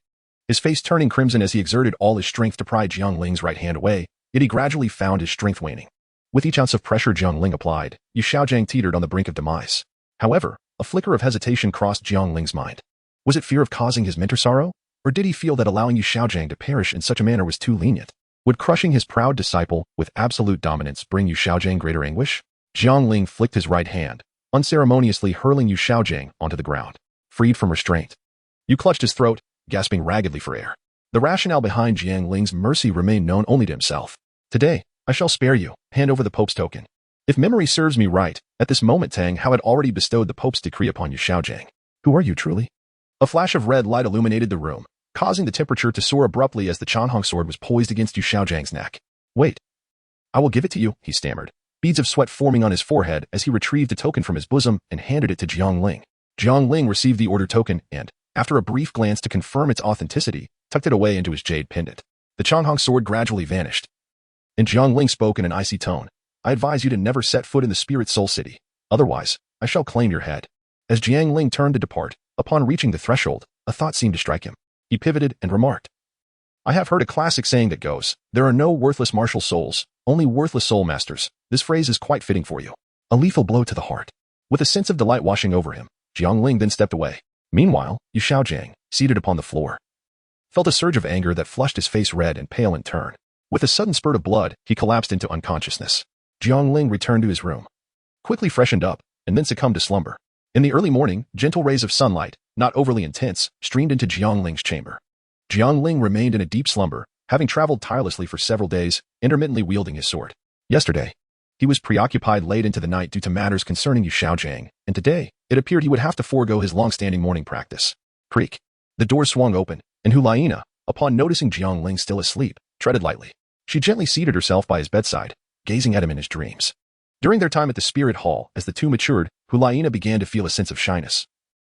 His face turning crimson as he exerted all his strength to pry Jiang Ling's right hand away, yet he gradually found his strength waning. With each ounce of pressure Jiang Ling applied, Yu Xiaojiang teetered on the brink of demise. However, a flicker of hesitation crossed Jiang Ling's mind. Was it fear of causing his mentor sorrow? Or did he feel that allowing Yu Xiaojiang to perish in such a manner was too lenient? Would crushing his proud disciple with absolute dominance bring Yu Xiaojiang greater anguish? Jiang Ling flicked his right hand, unceremoniously hurling Yu Xiaojiang onto the ground. Freed from restraint, Yu clutched his throat, gasping raggedly for air. The rationale behind Jiang Ling's mercy remained known only to himself. Today, I shall spare you. Hand over the Pope's token. If memory serves me right, at this moment Tang Hao had already bestowed the Pope's decree upon Yu Xiaojiang. Who are you truly? A flash of red light illuminated the room, causing the temperature to soar abruptly as the Chanhong sword was poised against Yu Xiaojiang's neck. Wait. I will give it to you, he stammered, beads of sweat forming on his forehead as he retrieved the token from his bosom and handed it to Jiang Ling. Jiang Ling received the order token and, after a brief glance to confirm its authenticity, tucked it away into his jade pendant. The Chanhong sword gradually vanished. And Jiang Ling spoke in an icy tone. I advise you to never set foot in the Spirit Soul City. Otherwise, I shall claim your head. As Jiang Ling turned to depart, upon reaching the threshold, a thought seemed to strike him. He pivoted and remarked, I have heard a classic saying that goes, there are no worthless martial souls, only worthless soul masters. This phrase is quite fitting for you. A lethal blow to the heart. With a sense of delight washing over him, Jiang Ling then stepped away. Meanwhile, Yu Xiaojiang, seated upon the floor, felt a surge of anger that flushed his face red and pale in turn. With a sudden spurt of blood, he collapsed into unconsciousness. Jiang Ling returned to his room, quickly freshened up, and then succumbed to slumber. In the early morning, gentle rays of sunlight, not overly intense, streamed into Jiang Ling's chamber. Jiang Ling remained in a deep slumber, having traveled tirelessly for several days, intermittently wielding his sword. Yesterday, he was preoccupied late into the night due to matters concerning Yu Xiaojiang, and today, it appeared he would have to forego his long-standing morning practice. Creak. The door swung open, and Hulaina, upon noticing Jiang Ling still asleep, treaded lightly. She gently seated herself by his bedside, gazing at him in his dreams. During their time at the Spirit Hall, as the two matured, Hulaina began to feel a sense of shyness.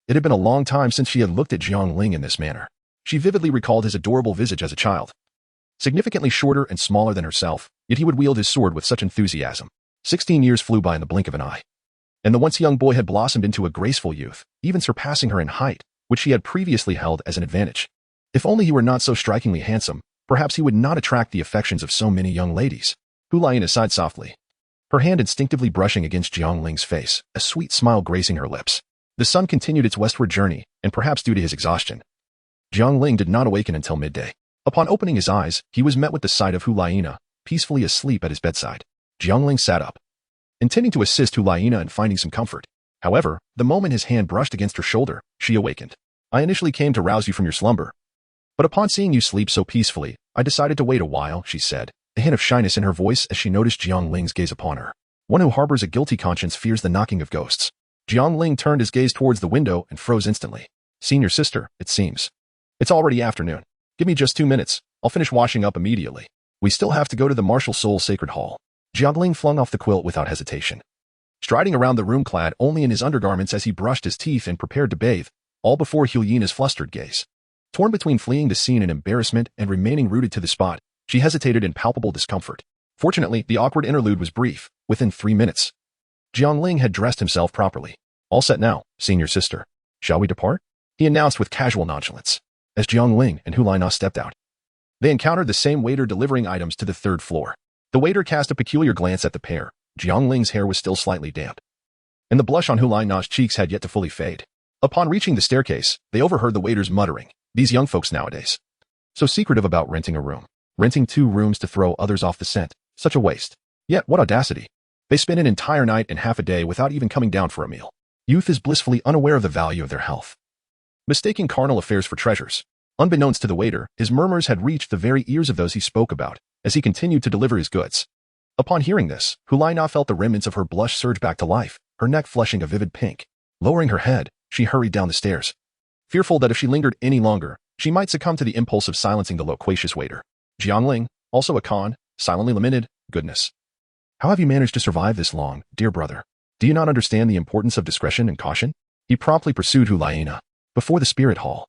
It had been a long time since she had looked at Jiang Ling in this manner. She vividly recalled his adorable visage as a child. Significantly shorter and smaller than herself, yet he would wield his sword with such enthusiasm. 16 years flew by in the blink of an eye. And the once young boy had blossomed into a graceful youth, even surpassing her in height, which she had previously held as an advantage. If only he were not so strikingly handsome, perhaps he would not attract the affections of so many young ladies. Hulaina sighed softly, her hand instinctively brushing against Jiang Ling's face, a sweet smile gracing her lips. The sun continued its westward journey, and perhaps due to his exhaustion, Jiang Ling did not awaken until midday. Upon opening his eyes, he was met with the sight of Hulaina, peacefully asleep at his bedside. Jiang Ling sat up, intending to assist Hulaina in finding some comfort. However, the moment his hand brushed against her shoulder, she awakened. I initially came to rouse you from your slumber, but upon seeing you sleep so peacefully, I decided to wait a while, she said, a hint of shyness in her voice as she noticed Jiang Ling's gaze upon her. One who harbors a guilty conscience fears the knocking of ghosts. Jiang Ling turned his gaze towards the window and froze instantly. Seen your sister, it seems. It's already afternoon. Give me just 2 minutes. I'll finish washing up immediately. We still have to go to the Martial Soul Sacred Hall. Jiang Ling flung off the quilt without hesitation, striding around the room clad only in his undergarments as he brushed his teeth and prepared to bathe, all before Hulaina's flustered gaze. Torn between fleeing the scene in embarrassment and remaining rooted to the spot, she hesitated in palpable discomfort. Fortunately, the awkward interlude was brief. Within 3 minutes, Jiang Ling had dressed himself properly. All set now, senior sister. Shall we depart? He announced with casual nonchalance, as Jiang Ling and Hulaina stepped out. They encountered the same waiter delivering items to the 3rd floor. The waiter cast a peculiar glance at the pair. Jiang Ling's hair was still slightly damp, and the blush on Hulaina's cheeks had yet to fully fade. Upon reaching the staircase, they overheard the waiters muttering, "These young folks nowadays. So secretive about renting a room. Renting 2 rooms to throw others off the scent. Such a waste. Yet what audacity. They spend an entire night and half a day without even coming down for a meal. Youth is blissfully unaware of the value of their health. Mistaking carnal affairs for treasures. Unbeknownst to the waiter, his murmurs had reached the very ears of those he spoke about, as he continued to deliver his goods. Upon hearing this, Hulaina felt the remnants of her blush surge back to life, her neck flushing a vivid pink. Lowering her head, she hurried down the stairs. Fearful that if she lingered any longer, she might succumb to the impulse of silencing the loquacious waiter. Jiang Ling, also a con, silently lamented, "Goodness. How have you managed to survive this long, dear brother? Do you not understand the importance of discretion and caution?" He promptly pursued Hulaina. Before the spirit hall.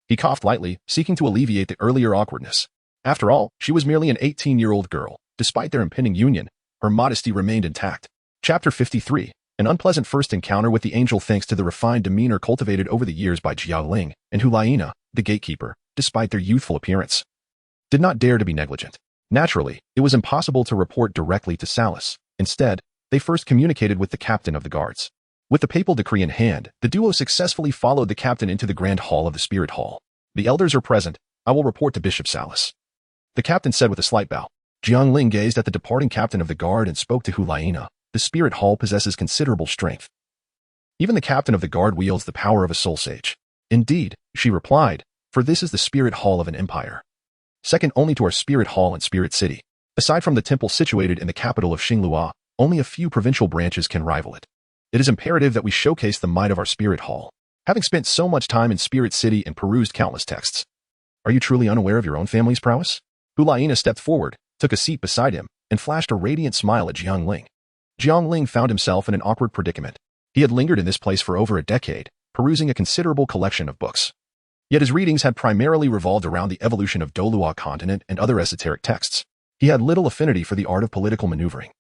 He coughed lightly, seeking to alleviate the earlier awkwardness. After all, she was merely an 18-year-old girl. Despite their impending union, her modesty remained intact. Chapter 53. An unpleasant first encounter with the angel thanks to the refined demeanor cultivated over the years by Jiang Ling and Hulaina, the gatekeeper, despite their youthful appearance. Did not dare to be negligent. Naturally, it was impossible to report directly to Salas. Instead, they first communicated with the captain of the guards. With the papal decree in hand, the duo successfully followed the captain into the grand hall of the spirit hall. "The elders are present. I will report to Bishop Salas," the captain said with a slight bow. Jiang Ling gazed at the departing captain of the guard and spoke to Hulaina. "The spirit hall possesses considerable strength. Even the captain of the guard wields the power of a soul sage." "Indeed," she replied, "for this is the spirit hall of an empire. Second only to our spirit hall in Spirit City. Aside from the temple situated in the capital of Xinglua, only a few provincial branches can rival it. It is imperative that we showcase the might of our spirit hall. Having spent so much time in Spirit City and perused countless texts. Are you truly unaware of your own family's prowess?" Hulaina stepped forward, took a seat beside him, and flashed a radiant smile at Jiang Ling. Jiang Ling found himself in an awkward predicament. He had lingered in this place for over a decade, perusing a considerable collection of books. Yet his readings had primarily revolved around the evolution of Douluo continent and other esoteric texts. He had little affinity for the art of political maneuvering.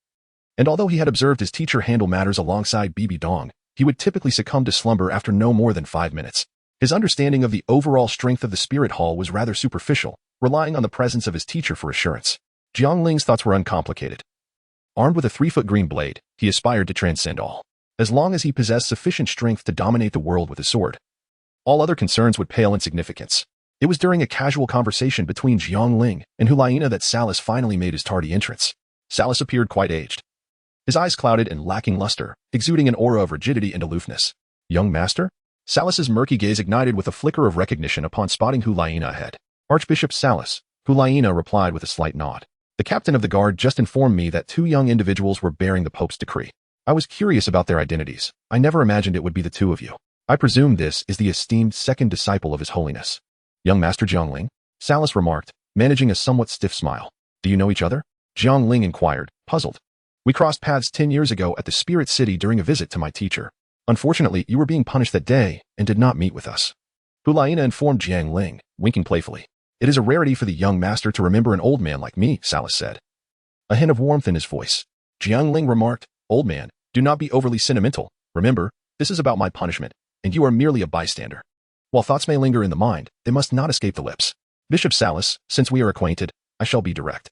And although he had observed his teacher handle matters alongside Bibi Dong, he would typically succumb to slumber after no more than 5 minutes. His understanding of the overall strength of the spirit hall was rather superficial, relying on the presence of his teacher for assurance. Jiang Ling's thoughts were uncomplicated. Armed with a 3-foot green blade, he aspired to transcend all. As long as he possessed sufficient strength to dominate the world with a sword, all other concerns would pale in significance. It was during a casual conversation between Jiang Ling and Hulaina that Salas finally made his tardy entrance. Salas appeared quite aged. His eyes clouded and lacking luster, exuding an aura of rigidity and aloofness. "Young master?" Salas's murky gaze ignited with a flicker of recognition upon spotting Hulaina ahead. "Archbishop Salas," Hulaina replied with a slight nod. "The captain of the guard just informed me that 2 young individuals were bearing the Pope's decree. I was curious about their identities. I never imagined it would be the 2 of you. I presume this is the esteemed second disciple of His Holiness." "Young Master Jiang Ling?" Salas remarked, managing a somewhat stiff smile. "Do you know each other?" Jiang Ling inquired, puzzled. "We crossed paths 10 years ago at the Spirit City during a visit to my teacher. Unfortunately, you were being punished that day and did not meet with us." Hulaina informed Jiang Ling, winking playfully. "It is a rarity for the young master to remember an old man like me," Salas said. A hint of warmth in his voice. Jiang Ling remarked, "Old man, do not be overly sentimental. Remember, this is about my punishment, and you are merely a bystander. While thoughts may linger in the mind, they must not escape the lips. Bishop Salas, since we are acquainted, I shall be direct.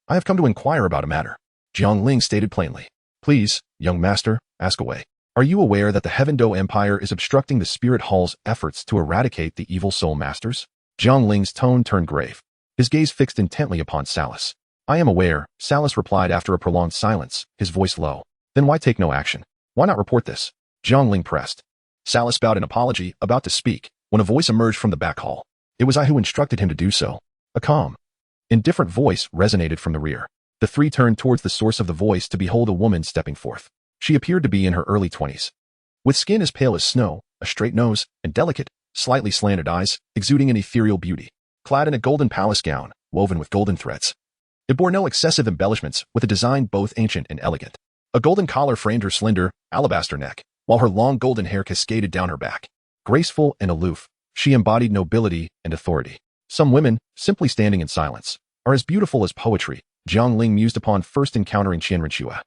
I have come to inquire about a matter." Jiang Ling stated plainly. "Please, young master, ask away. Are you aware that the Heaven Do Empire is obstructing the Spirit Hall's efforts to eradicate the evil soul masters?" Jiang Ling's tone turned grave. His gaze fixed intently upon Salas. "I am aware," Salas replied after a prolonged silence, his voice low. "Then why take no action? Why not report this?" Jiang Ling pressed. Salas bowed in apology, about to speak, when a voice emerged from the back hall. It was I who instructed him to do so. A calm, indifferent voice resonated from the rear. The 3 turned towards the source of the voice to behold a woman stepping forth. She appeared to be in her early 20s. With skin as pale as snow, a straight nose, and delicate, slightly slanted eyes, exuding an ethereal beauty. Clad in a golden palace gown, woven with golden threads. It bore no excessive embellishments, with a design both ancient and elegant. A golden collar framed her slender, alabaster neck, while her long golden hair cascaded down her back. Graceful and aloof, she embodied nobility and authority. Some women, simply standing in silence, are as beautiful as poetry, Jiang Ling mused upon first encountering Qian Renxue.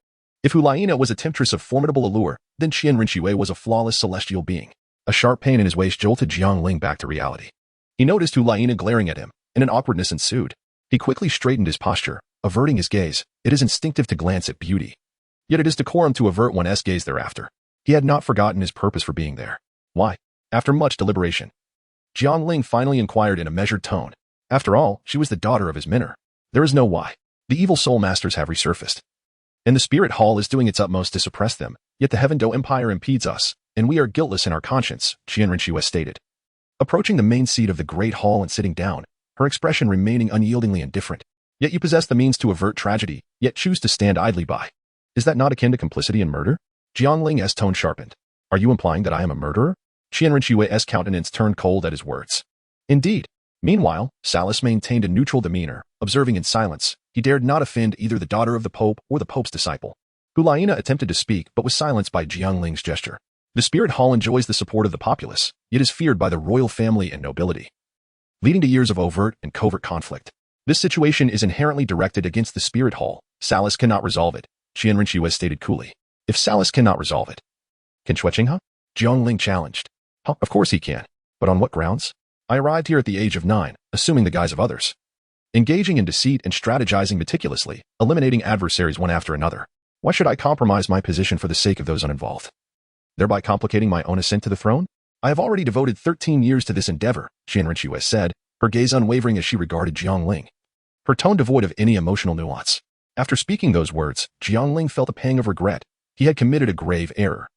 If Hulaina was a temptress of formidable allure, then Qian Renxue was a flawless celestial being. A sharp pain in his waist jolted Jiang Ling back to reality. He noticed Hulaina glaring at him, and an awkwardness ensued. He quickly straightened his posture, averting his gaze. It is instinctive to glance at beauty. Yet it is decorum to avert one's gaze thereafter. He had not forgotten his purpose for being there. Why? After much deliberation, Jiang Ling finally inquired in a measured tone. After all, she was the daughter of his mentor. There is no why. The evil soul masters have resurfaced, and the spirit hall is doing its utmost to suppress them, yet the Heaven Do Empire impedes us, and we are guiltless in our conscience, Qian Rinxue stated. Approaching the main seat of the great hall and sitting down, her expression remaining unyieldingly indifferent. Yet you possess the means to avert tragedy, yet choose to stand idly by. Is that not akin to complicity in murder? Jiang Ling's tone sharpened. Are you implying that I am a murderer? Qian Rinxue's countenance turned cold at his words. Indeed. Meanwhile, Salas maintained a neutral demeanor, observing in silence. He dared not offend either the daughter of the Pope or the Pope's disciple. Hulaina attempted to speak but was silenced by Jiang Ling's gesture. The spirit hall enjoys the support of the populace, yet is feared by the royal family and nobility, leading to years of overt and covert conflict. This situation is inherently directed against the spirit hall. Salas cannot resolve it, Qian Rinxue stated coolly. If Salas cannot resolve it, can Chuechingha? Jiang Ling challenged. Huh, of course he can. But on what grounds? I arrived here at the age of 9, assuming the guise of others, engaging in deceit and strategizing meticulously, eliminating adversaries one after another. Why should I compromise my position for the sake of those uninvolved, thereby complicating my own ascent to the throne? I have already devoted 13 years to this endeavor, Qian Rinxue said, her gaze unwavering as she regarded Jiang Ling, her tone devoid of any emotional nuance. After speaking those words, Jiang Ling felt a pang of regret. He had committed a grave error,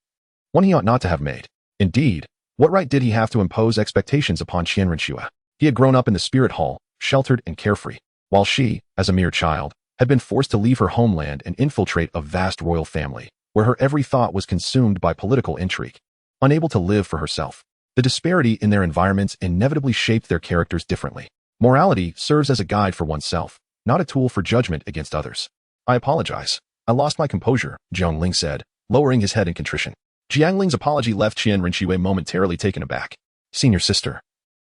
one he ought not to have made. Indeed, what right did he have to impose expectations upon Qian Rinxue? He had grown up in the spirit hall, sheltered and carefree, while she, as a mere child, had been forced to leave her homeland and infiltrate a vast royal family, where her every thought was consumed by political intrigue. Unable to live for herself, the disparity in their environments inevitably shaped their characters differently. Morality serves as a guide for oneself, not a tool for judgment against others. I apologize. I lost my composure, Jiang Ling said, lowering his head in contrition. Jiang Ling's apology left Qian Rinxue momentarily taken aback. Senior sister.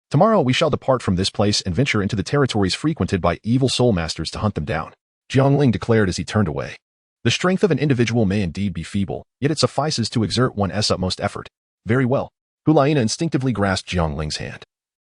Tomorrow we shall depart from this place and venture into the territories frequented by evil soul masters to hunt them down, Jiang Ling declared as he turned away. The strength of an individual may indeed be feeble, yet it suffices to exert one's utmost effort. Very well. Hulaina instinctively grasped Jiang Ling's hand.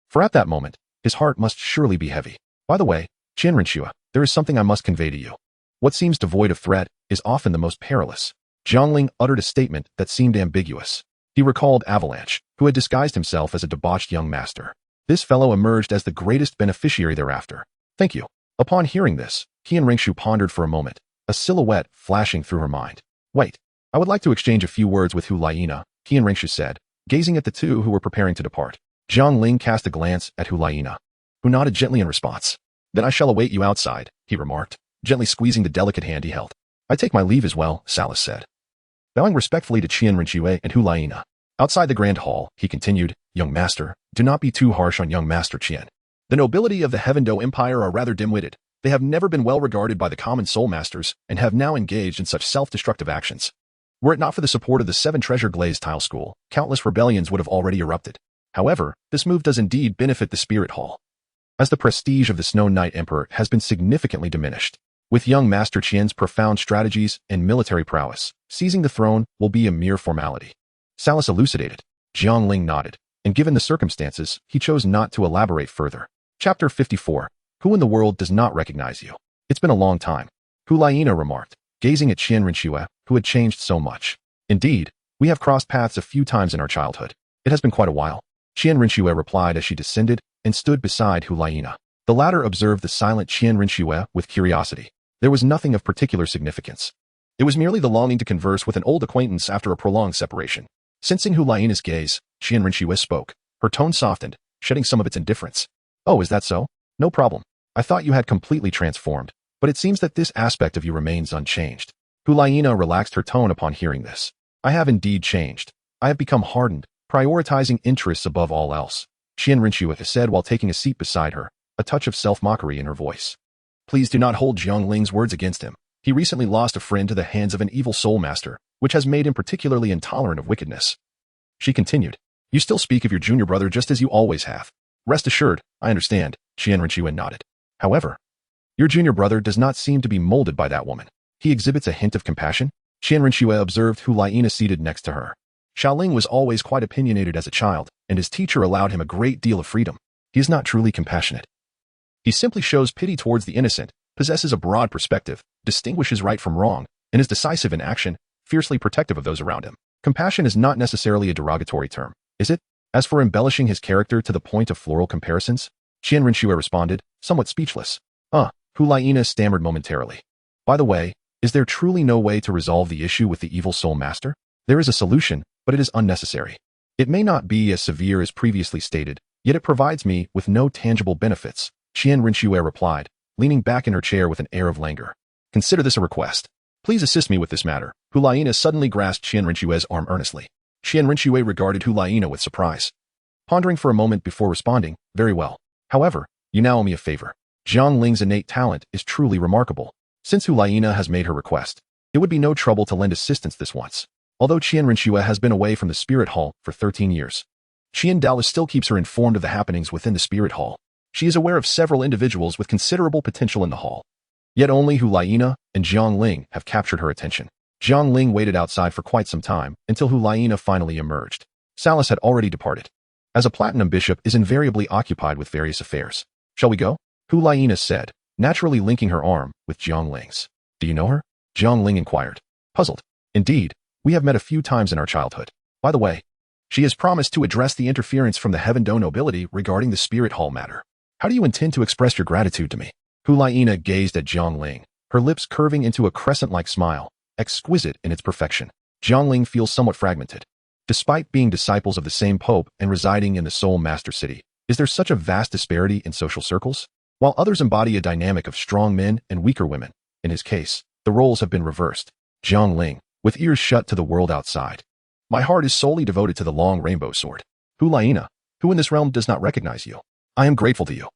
For at that moment, his heart must surely be heavy. By the way, Qian Rinxue, there is something I must convey to you. What seems devoid of threat is often the most perilous. Jiang Ling uttered a statement that seemed ambiguous. He recalled Avalanche, who had disguised himself as a debauched young master. This fellow emerged as the greatest beneficiary thereafter. Thank you. Upon hearing this, Qian Rinxue pondered for a moment, a silhouette flashing through her mind. Wait, I would like to exchange a few words with Hulaina, Qian Rinxue said, gazing at the two who were preparing to depart. Jiang Ling cast a glance at Hulaina, who nodded gently in response. Then I shall await you outside, he remarked, gently squeezing the delicate hand he held. I take my leave as well, Salas said, bowing respectfully to Qian Rinxue and Hulaina. Outside the grand hall, he continued, Young master, do not be too harsh on young master Qian. The nobility of the Heaven Do Empire are rather dim-witted. They have never been well regarded by the common soul masters and have now engaged in such self-destructive actions. Were it not for the support of the 7 Treasure Glazed Tile School, countless rebellions would have already erupted. However, this move does indeed benefit the Spirit Hall, as the prestige of the Snow Knight Emperor has been significantly diminished. With young Master Qian's profound strategies and military prowess, seizing the throne will be a mere formality. Salas elucidated. Jiang Ling nodded, and given the circumstances, he chose not to elaborate further. Chapter 54. Who in the world does not recognize you? It's been a long time, Hulaina remarked, gazing at Qian Rinxue, who had changed so much. Indeed, we have crossed paths a few times in our childhood. It has been quite a while, Qian Rinxue replied as she descended and stood beside Hulaina. The latter observed the silent Qian Rinxue with curiosity. There was nothing of particular significance. It was merely the longing to converse with an old acquaintance after a prolonged separation. Sensing Hulaina's gaze, Qian Rinxue spoke. Her tone softened, shedding some of its indifference. Oh, is that so? No problem. I thought you had completely transformed, but it seems that this aspect of you remains unchanged. Hulaina relaxed her tone upon hearing this. I have indeed changed. I have become hardened, prioritizing interests above all else, Qian Rinxue said while taking a seat beside her, a touch of self-mockery in her voice. Please do not hold Jiang Ling's words against him. He recently lost a friend to the hands of an evil soul master, which has made him particularly intolerant of wickedness. She continued. You still speak of your junior brother just as you always have. Rest assured, I understand, Qian Rinxue nodded. However, your junior brother does not seem to be molded by that woman. He exhibits a hint of compassion, Qian Rinxue observed Hulaina seated next to her. Xiaoling was always quite opinionated as a child, and his teacher allowed him a great deal of freedom. He is not truly compassionate. He simply shows pity towards the innocent, possesses a broad perspective, distinguishes right from wrong, and is decisive in action, fiercely protective of those around him. Compassion is not necessarily a derogatory term. is it? As for embellishing his character to the point of floral comparisons, Qian Rinxue responded, somewhat speechless. Hulaina stammered momentarily. By the way, is there truly no way to resolve the issue with the evil soul master? There is a solution, but it is unnecessary. It may not be as severe as previously stated, yet it provides me with no tangible benefits, Qian Rinxue replied, leaning back in her chair with an air of languor. Consider this a request. Please assist me with this matter. Hulaina suddenly grasped Qian Rinxue's arm earnestly. Qian Rinxue regarded Hulaina with surprise. Pondering for a moment before responding, very well. However, you now owe me a favor. Jiang Ling's innate talent is truly remarkable. Since Hulaina has made her request, it would be no trouble to lend assistance this once. Although Qian Rinxue has been away from the Spirit Hall for 13 years, Qian Douluo still keeps her informed of the happenings within the Spirit Hall. She is aware of several individuals with considerable potential in the hall. Yet only Hulaina and Jiang Ling have captured her attention. Jiang Ling waited outside for quite some time until Hulaina finally emerged. Salas had already departed, as a platinum bishop is invariably occupied with various affairs. Shall we go? Hulaina said, naturally linking her arm with Jiang Ling's. Do you know her? Jiang Ling inquired, puzzled. Indeed, we have met a few times in our childhood. By the way, she has promised to address the interference from the Heaven Do nobility regarding the Spirit Hall matter. How do you intend to express your gratitude to me? Hulaina gazed at Jiang Ling, her lips curving into a crescent-like smile, exquisite in its perfection. Jiang Ling feels somewhat fragmented. Despite being disciples of the same pope and residing in the Soul Master City, is there such a vast disparity in social circles? While others embody a dynamic of strong men and weaker women, in his case, the roles have been reversed. Jiang Ling, with ears shut to the world outside. My heart is solely devoted to the long rainbow sword. Hulaina, who in this realm does not recognize you. I am grateful to you.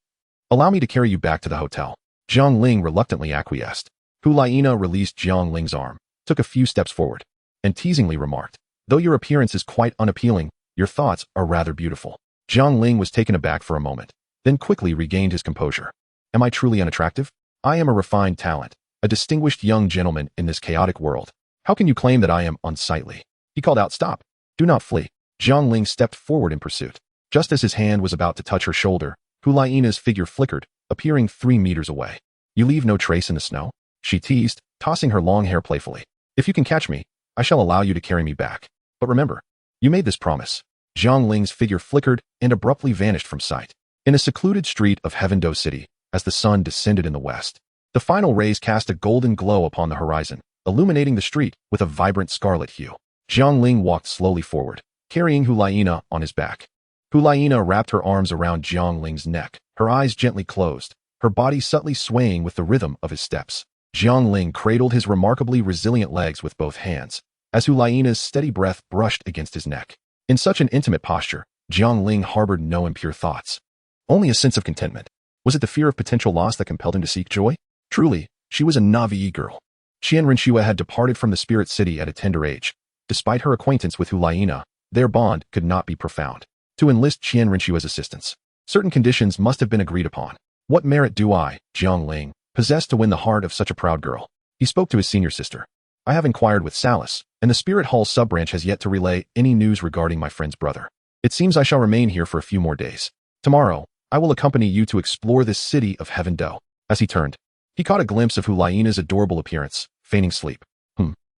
Allow me to carry you back to the hotel. Jiang Ling reluctantly acquiesced. Hulaina released Jiang Ling's arm, took a few steps forward, and teasingly remarked, though your appearance is quite unappealing, your thoughts are rather beautiful. Jiang Ling was taken aback for a moment, then quickly regained his composure. Am I truly unattractive? I am a refined talent, a distinguished young gentleman in this chaotic world. How can you claim that I am unsightly? He called out, stop. Do not flee. Jiang Ling stepped forward in pursuit. Just as his hand was about to touch her shoulder, Hulaina's figure flickered, appearing 3 meters away. You leave no trace in the snow? She teased, tossing her long hair playfully. If you can catch me, I shall allow you to carry me back. But remember, you made this promise. Jiang Ling's figure flickered and abruptly vanished from sight. In a secluded street of Heaven Do City, as the sun descended in the west, the final rays cast a golden glow upon the horizon, illuminating the street with a vibrant scarlet hue. Jiang Ling walked slowly forward, carrying Hulaina on his back. Hulaina wrapped her arms around Jiang Ling's neck, her eyes gently closed, her body subtly swaying with the rhythm of his steps. Jiang Ling cradled his remarkably resilient legs with both hands, as Hulaina's steady breath brushed against his neck. In such an intimate posture, Jiang Ling harbored no impure thoughts. Only a sense of contentment. Was it the fear of potential loss that compelled him to seek joy? Truly, she was a Navi girl. Qian Rinxue had departed from the Spirit City at a tender age. Despite her acquaintance with Hulaina, their bond could not be profound. To enlist Qian Rinxue's assistance, certain conditions must have been agreed upon. What merit do I, Jiang Ling, possess to win the heart of such a proud girl? He spoke to his senior sister. I have inquired with Salas, and the Spirit Hall sub-branch has yet to relay any news regarding my friend's brother. It seems I shall remain here for a few more days. Tomorrow, I will accompany you to explore this city of Heaven Do. As he turned, he caught a glimpse of Hulaina's adorable appearance, feigning sleep.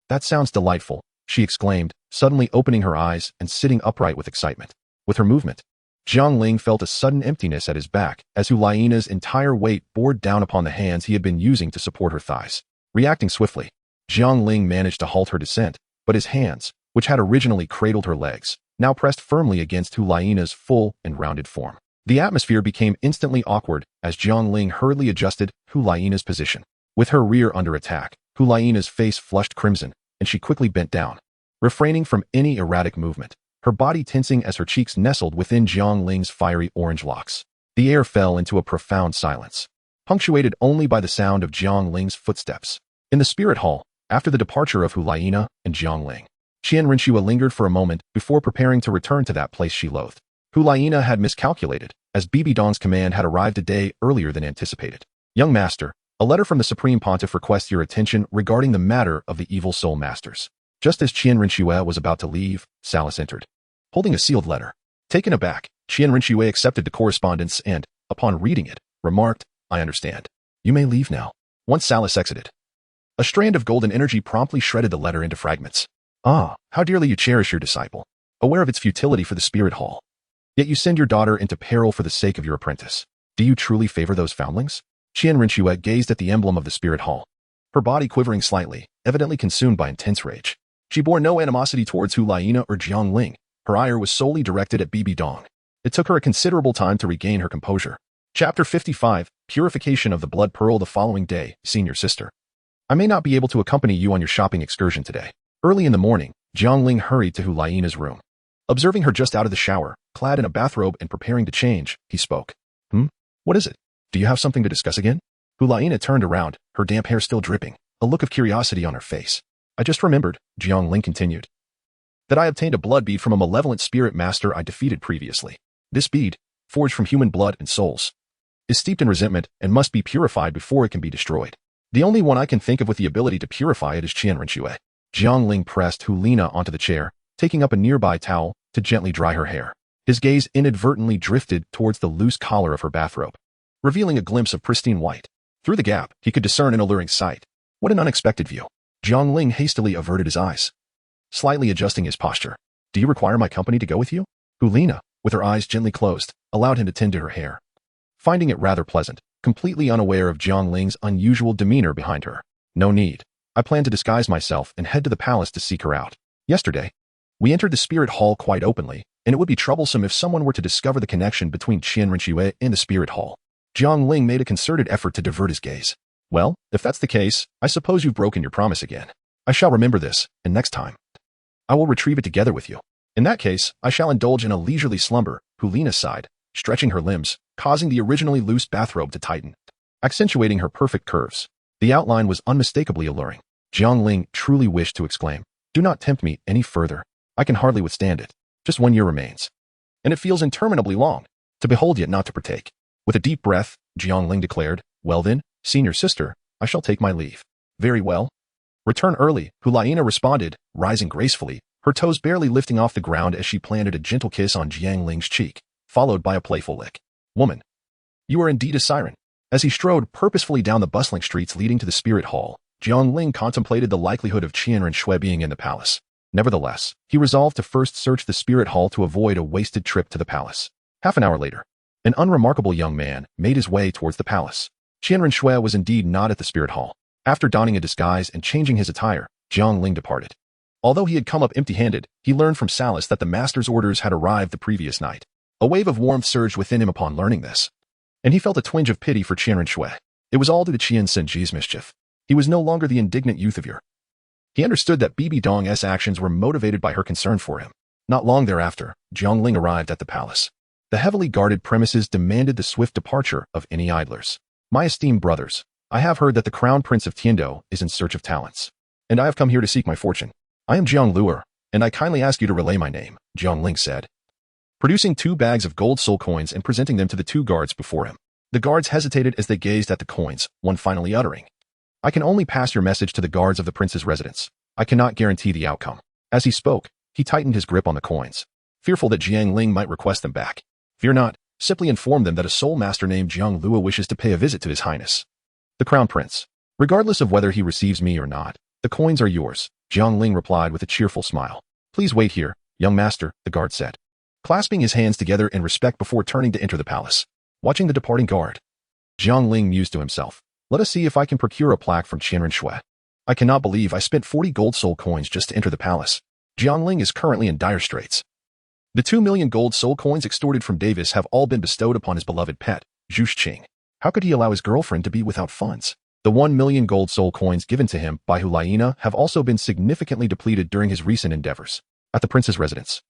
That sounds delightful, she exclaimed, suddenly opening her eyes and sitting upright with excitement. With her movement, Jiang Ling felt a sudden emptiness at his back as Hulaina's entire weight bore down upon the hands he had been using to support her thighs. Reacting swiftly, Jiang Ling managed to halt her descent, but his hands, which had originally cradled her legs, now pressed firmly against Hulaina's full and rounded form. The atmosphere became instantly awkward as Jiang Ling hurriedly adjusted Hulaina's position. With her rear under attack, Hulaina's face flushed crimson, and she quickly bent down, refraining from any erratic movement, her body tensing as her cheeks nestled within Jiang Ling's fiery orange locks. The air fell into a profound silence, punctuated only by the sound of Jiang Ling's footsteps. In the Spirit Hall, after the departure of Hulaina and Jiang Ling, Qian Rinxue lingered for a moment before preparing to return to that place she loathed. Hulaina had miscalculated, as Bibi Dong's command had arrived a day earlier than anticipated. Young Master, a letter from the Supreme Pontiff requests your attention regarding the matter of the evil soul masters. Just as Qian Rinxue was about to leave, Salas entered, holding a sealed letter. Taken aback, Qian Rinxue accepted the correspondence and, upon reading it, remarked, I understand. You may leave now. Once Salas exited, a strand of golden energy promptly shredded the letter into fragments. Ah, how dearly you cherish your disciple. aware of its futility for the spirit hall. Yet you send your daughter into peril for the sake of your apprentice. Do you truly favor those foundlings? Qian Rinxue gazed at the emblem of the spirit hall, her body quivering slightly, evidently consumed by intense rage. She bore no animosity towards Hu Laiina or Jiang Ling. Her ire was solely directed at Bibi Dong. It took her a considerable time to regain her composure. Chapter 55, Purification of the Blood Pearl. The following day, Senior Sister. I may not be able to accompany you on your shopping excursion today. Early in the morning, Jiang Ling hurried to Hu Laiina's room. Observing her just out of the shower, clad in a bathrobe and preparing to change, he spoke. What is it? Do you have something to discuss again? Hu Laiina turned around, her damp hair still dripping, a look of curiosity on her face. I just remembered, Jiang Ling continued, that I obtained a blood bead from a malevolent spirit master I defeated previously. This bead, forged from human blood and souls, is steeped in resentment and must be purified before it can be destroyed. The only one I can think of with the ability to purify it is Qian Rinxue. Jiang Ling pressed Hu Laiina onto the chair, taking up a nearby towel to gently dry her hair. His gaze inadvertently drifted towards the loose collar of her bathrobe, revealing a glimpse of pristine white. Through the gap, he could discern an alluring sight. What an unexpected view. Jiang Ling hastily averted his eyes, slightly adjusting his posture. Do you require my company to go with you? Hu Laiina, with her eyes gently closed, allowed him to tend to her hair, finding it rather pleasant, completely unaware of Jiang Ling's unusual demeanor behind her. No need. I plan to disguise myself and head to the palace to seek her out. Yesterday, we entered the spirit hall quite openly, and it would be troublesome if someone were to discover the connection between Qian Rinxue and the spirit hall. Jiang Ling made a concerted effort to divert his gaze. Well, if that's the case, I suppose you've broken your promise again. I shall remember this, and next time, I will retrieve it together with you. In that case, I shall indulge in a leisurely slumber. Hu Laiina sighed, stretching her limbs, causing the originally loose bathrobe to tighten, accentuating her perfect curves. The outline was unmistakably alluring. Jiang Ling truly wished to exclaim, do not tempt me any further. I can hardly withstand it. Just 1 year remains, and it feels interminably long. To behold yet not to partake. With a deep breath, Jiang Ling declared, well then, Senior Sister, I shall take my leave. Very well. Return early, Hu Laiina responded, rising gracefully, her toes barely lifting off the ground as she planted a gentle kiss on Jiang Ling's cheek, followed by a playful lick. Woman, you are indeed a siren. As he strode purposefully down the bustling streets leading to the spirit hall, Jiang Ling contemplated the likelihood of Qian Rinxue being in the palace. Nevertheless, he resolved to first search the spirit hall to avoid a wasted trip to the palace. Half an hour later, an unremarkable young man made his way towards the palace. Qian Rinxue was indeed not at the spirit hall. After donning a disguise and changing his attire, Jiang Ling departed. Although he had come up empty-handed, he learned from Salas that the master's orders had arrived the previous night. A wave of warmth surged within him upon learning this, and he felt a twinge of pity for Qian Rinxue. It was all due to Qian Senji's mischief. He was no longer the indignant youth of yore. He understood that Bibi Dong's actions were motivated by her concern for him. Not long thereafter, Jiang Ling arrived at the palace. The heavily guarded premises demanded the swift departure of any idlers. My esteemed brothers, I have heard that the Crown Prince of Tiando is in search of talents, and I have come here to seek my fortune. I am Jiang Luer, and I kindly ask you to relay my name, Jiang Ling said, producing 2 bags of gold soul coins and presenting them to the 2 guards before him. The guards hesitated as they gazed at the coins, one finally uttering, I can only pass your message to the guards of the prince's residence. I cannot guarantee the outcome. As he spoke, he tightened his grip on the coins, fearful that Jiang Ling might request them back. Fear not, simply inform them that a soul master named Jiang Luo wishes to pay a visit to His Highness, the Crown Prince. Regardless of whether he receives me or not, the coins are yours, Jiang Ling replied with a cheerful smile. Please wait here, young master, the guard said, clasping his hands together in respect before turning to enter the palace. Watching the departing guard, Jiang Ling mused to himself, let us see if I can procure a plaque from Qian Rinxue. I cannot believe I spent 40 gold soul coins just to enter the palace. Jiang Ling is currently in dire straits. The 2 million gold soul coins extorted from Davis have all been bestowed upon his beloved pet, Zhu Qing. How could he allow his girlfriend to be without funds? The 1 million gold soul coins given to him by Hu Laiina have also been significantly depleted during his recent endeavors. At the prince's residence,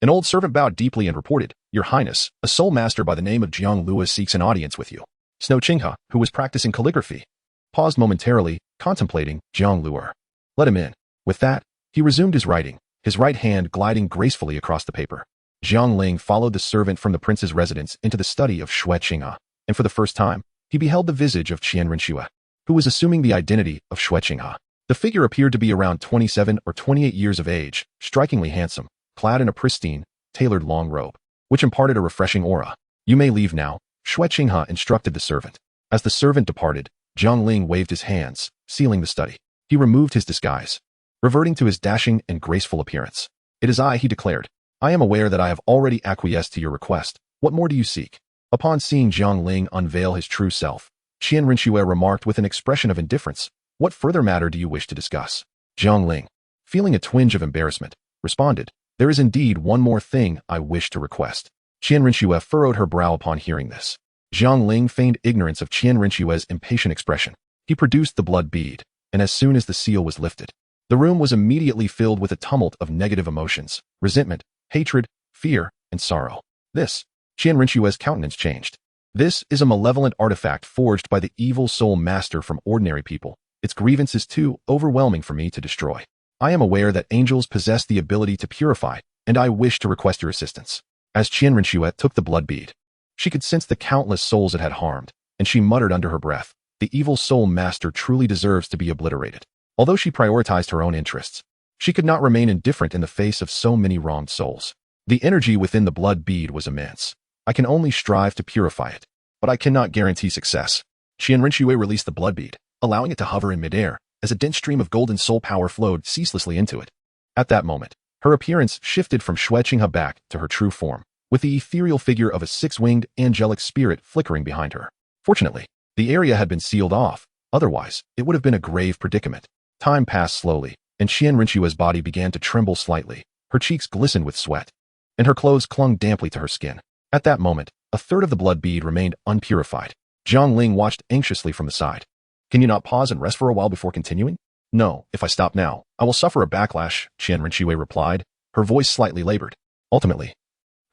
an old servant bowed deeply and reported, Your Highness, a soul master by the name of Jiang Luo seeks an audience with you. Snow Qinghe, who was practicing calligraphy, paused momentarily, contemplating Jiang Luo. Let him in. With that, he resumed his writing, his right hand gliding gracefully across the paper. Jiang Ling followed the servant from the prince's residence into the study of Shui Qinghe, and for the first time, he beheld the visage of Qian Rinxue, who was assuming the identity of Shui Qinghe. The figure appeared to be around 27 or 28 years of age, strikingly handsome, clad in a pristine, tailored long robe, which imparted a refreshing aura. You may leave now, Shui Qinghe instructed the servant. As the servant departed, Jiang Ling waved his hands, sealing the study. He removed his disguise, reverting to his dashing and graceful appearance. It is I, he declared. I am aware that I have already acquiesced to your request. What more do you seek? Upon seeing Jiang Ling unveil his true self, Qian Rinxue remarked with an expression of indifference, what further matter do you wish to discuss? Jiang Ling, feeling a twinge of embarrassment, responded, there is indeed one more thing I wish to request. Qian Rinxue furrowed her brow upon hearing this. Jiang Ling feigned ignorance of Qian Rinxue's impatient expression. He produced the blood bead, and as soon as the seal was lifted, the room was immediately filled with a tumult of negative emotions, resentment, hatred, fear, and sorrow. Qian Rinxue's countenance changed. This is a malevolent artifact forged by the evil soul master from ordinary people. Its grievance is too overwhelming for me to destroy. I am aware that angels possess the ability to purify, and I wish to request your assistance. As Qian Rinxue took the blood bead, she could sense the countless souls it had harmed, and she muttered under her breath, the evil soul master truly deserves to be obliterated. Although she prioritized her own interests, she could not remain indifferent in the face of so many wronged souls. The energy within the blood bead was immense. I can only strive to purify it, but I cannot guarantee success. Qian Rinxue released the blood bead, allowing it to hover in midair, as a dense stream of golden soul power flowed ceaselessly into it. At that moment, her appearance shifted from Shueqinghe back to her true form, with the ethereal figure of a six-winged angelic spirit flickering behind her. Fortunately, the area had been sealed off, otherwise, it would have been a grave predicament. Time passed slowly, and Qian Rinxue's body began to tremble slightly. Her cheeks glistened with sweat, and her clothes clung damply to her skin. At that moment, a third of the blood bead remained unpurified. Jiang Ling watched anxiously from the side. Can you not pause and rest for a while before continuing? No, if I stop now, I will suffer a backlash, Qian Rinxue replied, her voice slightly labored. Ultimately,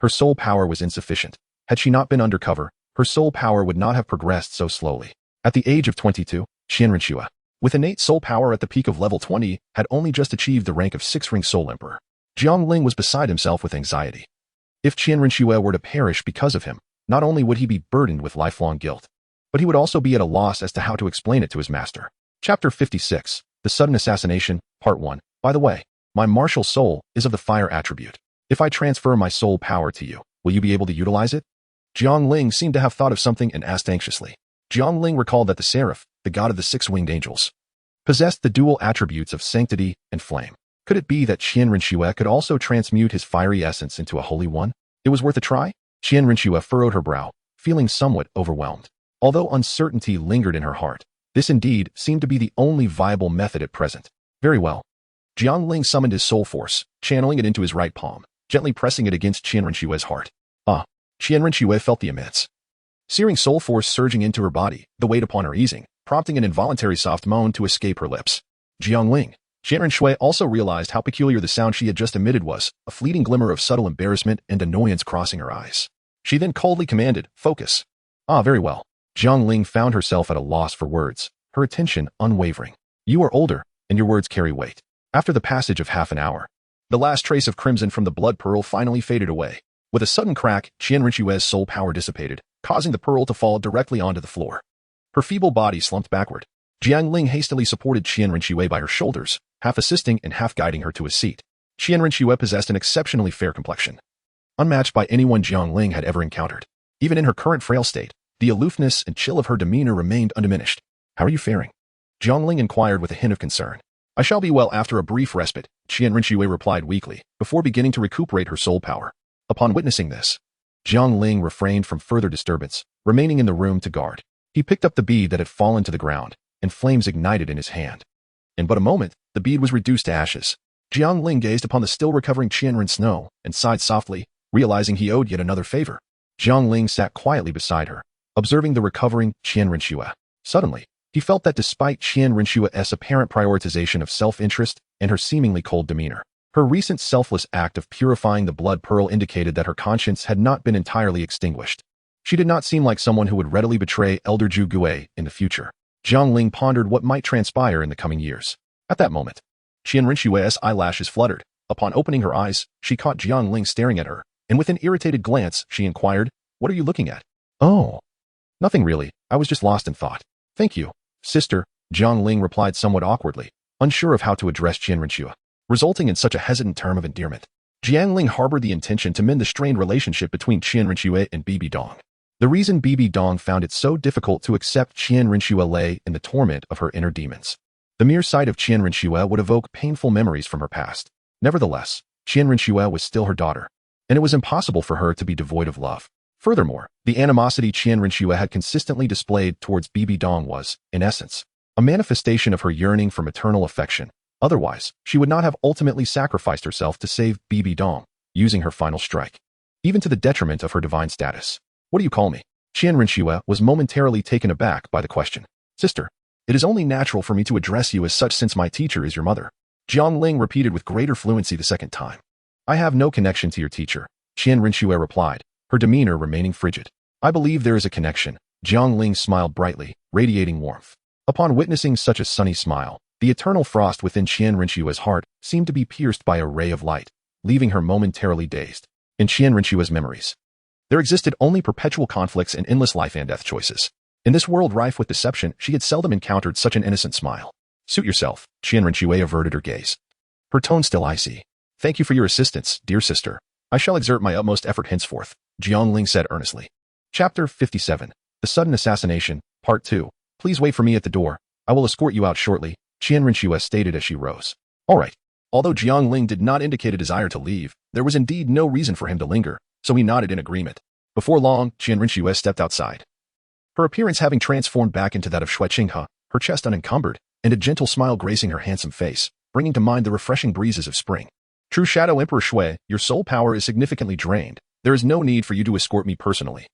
her soul power was insufficient. Had she not been undercover, her soul power would not have progressed so slowly. At the age of 22, Qian Rinxue, with innate soul power at the peak of level 20, had only just achieved the rank of six-ring soul emperor. Jiang Ling was beside himself with anxiety. If Qian Rinxue were to perish because of him, not only would he be burdened with lifelong guilt, but he would also be at a loss as to how to explain it to his master. Chapter 56, The Sudden Assassination, Part 1. By the way, my martial soul is of the fire attribute. If I transfer my soul power to you, will you be able to utilize it? Jiang Ling seemed to have thought of something and asked anxiously. Jiang Ling recalled that the seraph, the god of the six-winged angels, possessed the dual attributes of sanctity and flame. Could it be that Qian Rinxue could also transmute his fiery essence into a holy one? It was worth a try? Qian Rinxue furrowed her brow, feeling somewhat overwhelmed. Although uncertainty lingered in her heart, this indeed seemed to be the only viable method at present. Very well. Jiang Ling summoned his soul force, channeling it into his right palm, gently pressing it against Qian Rinxue's heart. Qian Rinxue felt the immense, searing soul force surging into her body, the weight upon her easing, prompting an involuntary soft moan to escape her lips. Jiang Ling. Qian Rinxue also realized how peculiar the sound she had just emitted was, a fleeting glimmer of subtle embarrassment and annoyance crossing her eyes. She then coldly commanded, focus. Very well. Jiang Ling found herself at a loss for words, her attention unwavering. You are older, and your words carry weight. After the passage of half an hour, the last trace of crimson from the blood pearl finally faded away. With a sudden crack, Qian Rinxue's soul power dissipated, causing the pearl to fall directly onto the floor. Her feeble body slumped backward. Jiang Ling hastily supported Qian Rinxue by her shoulders, half assisting and half guiding her to a seat. Qian Rinxue possessed an exceptionally fair complexion, unmatched by anyone Jiang Ling had ever encountered. Even in her current frail state, the aloofness and chill of her demeanor remained undiminished. How are you faring? Jiang Ling inquired with a hint of concern. I shall be well after a brief respite, Qian Rinxue replied weakly, before beginning to recuperate her soul power. Upon witnessing this, Jiang Ling refrained from further disturbance, remaining in the room to guard. He picked up the bead that had fallen to the ground, and flames ignited in his hand. In but a moment, the bead was reduced to ashes. Jiang Ling gazed upon the still recovering Qian Rinxue and sighed softly, realizing he owed yet another favor. Jiang Ling sat quietly beside her, observing the recovering Qian Rinxue. Suddenly, he felt that despite Qian Rinxue's apparent prioritization of self-interest and her seemingly cold demeanor, her recent selfless act of purifying the blood pearl indicated that her conscience had not been entirely extinguished. She did not seem like someone who would readily betray Elder Zhu Gui in the future. Jiang Ling pondered what might transpire in the coming years. At that moment, Qian Rinxue's eyelashes fluttered. Upon opening her eyes, she caught Jiang Ling staring at her, and with an irritated glance, she inquired, "What are you looking at?" "Oh, nothing really. I was just lost in thought." "Thank you, sister," Jiang Ling replied somewhat awkwardly, unsure of how to address Qian Rinxue, resulting in such a hesitant term of endearment. Jiang Ling harbored the intention to mend the strained relationship between Qian Rinxue and Bibi Dong. The reason Bibi Dong found it so difficult to accept Qian Rinxue lay in the torment of her inner demons. The mere sight of Qian Rinxue would evoke painful memories from her past. Nevertheless, Qian Rinxue was still her daughter, and it was impossible for her to be devoid of love. Furthermore, the animosity Qian Rinxue had consistently displayed towards Bibi Dong was, in essence, a manifestation of her yearning for maternal affection. Otherwise, she would not have ultimately sacrificed herself to save Bibi Dong, using her final strike, even to the detriment of her divine status. What do you call me? Qian Rinxue was momentarily taken aback by the question. Sister, it is only natural for me to address you as such since my teacher is your mother. Jiang Ling repeated with greater fluency the second time. I have no connection to your teacher, Qian Rinxue replied, her demeanor remaining frigid. I believe there is a connection. Jiang Ling smiled brightly, radiating warmth. Upon witnessing such a sunny smile, the eternal frost within Qian Rinxue's heart seemed to be pierced by a ray of light, leaving her momentarily dazed. In Qian Rinxue's memories, there existed only perpetual conflicts and endless life and death choices. In this world rife with deception, she had seldom encountered such an innocent smile. Suit yourself, Qian Rinxue averted her gaze, her tone still icy. Thank you for your assistance, dear sister. I shall exert my utmost effort henceforth, Jiang Ling said earnestly. Chapter 57. The Sudden Assassination, Part 2. Please wait for me at the door. I will escort you out shortly, Qian Rinxue stated as she rose. All right. Although Jiang Ling did not indicate a desire to leave, there was indeed no reason for him to linger, so he nodded in agreement. Before long, Qian Rinxue stepped outside, her appearance having transformed back into that of Shui Qinghe, her chest unencumbered, and a gentle smile gracing her handsome face, bringing to mind the refreshing breezes of spring. True Shadow Emperor Shui, your soul power is significantly drained. There is no need for you to escort me personally.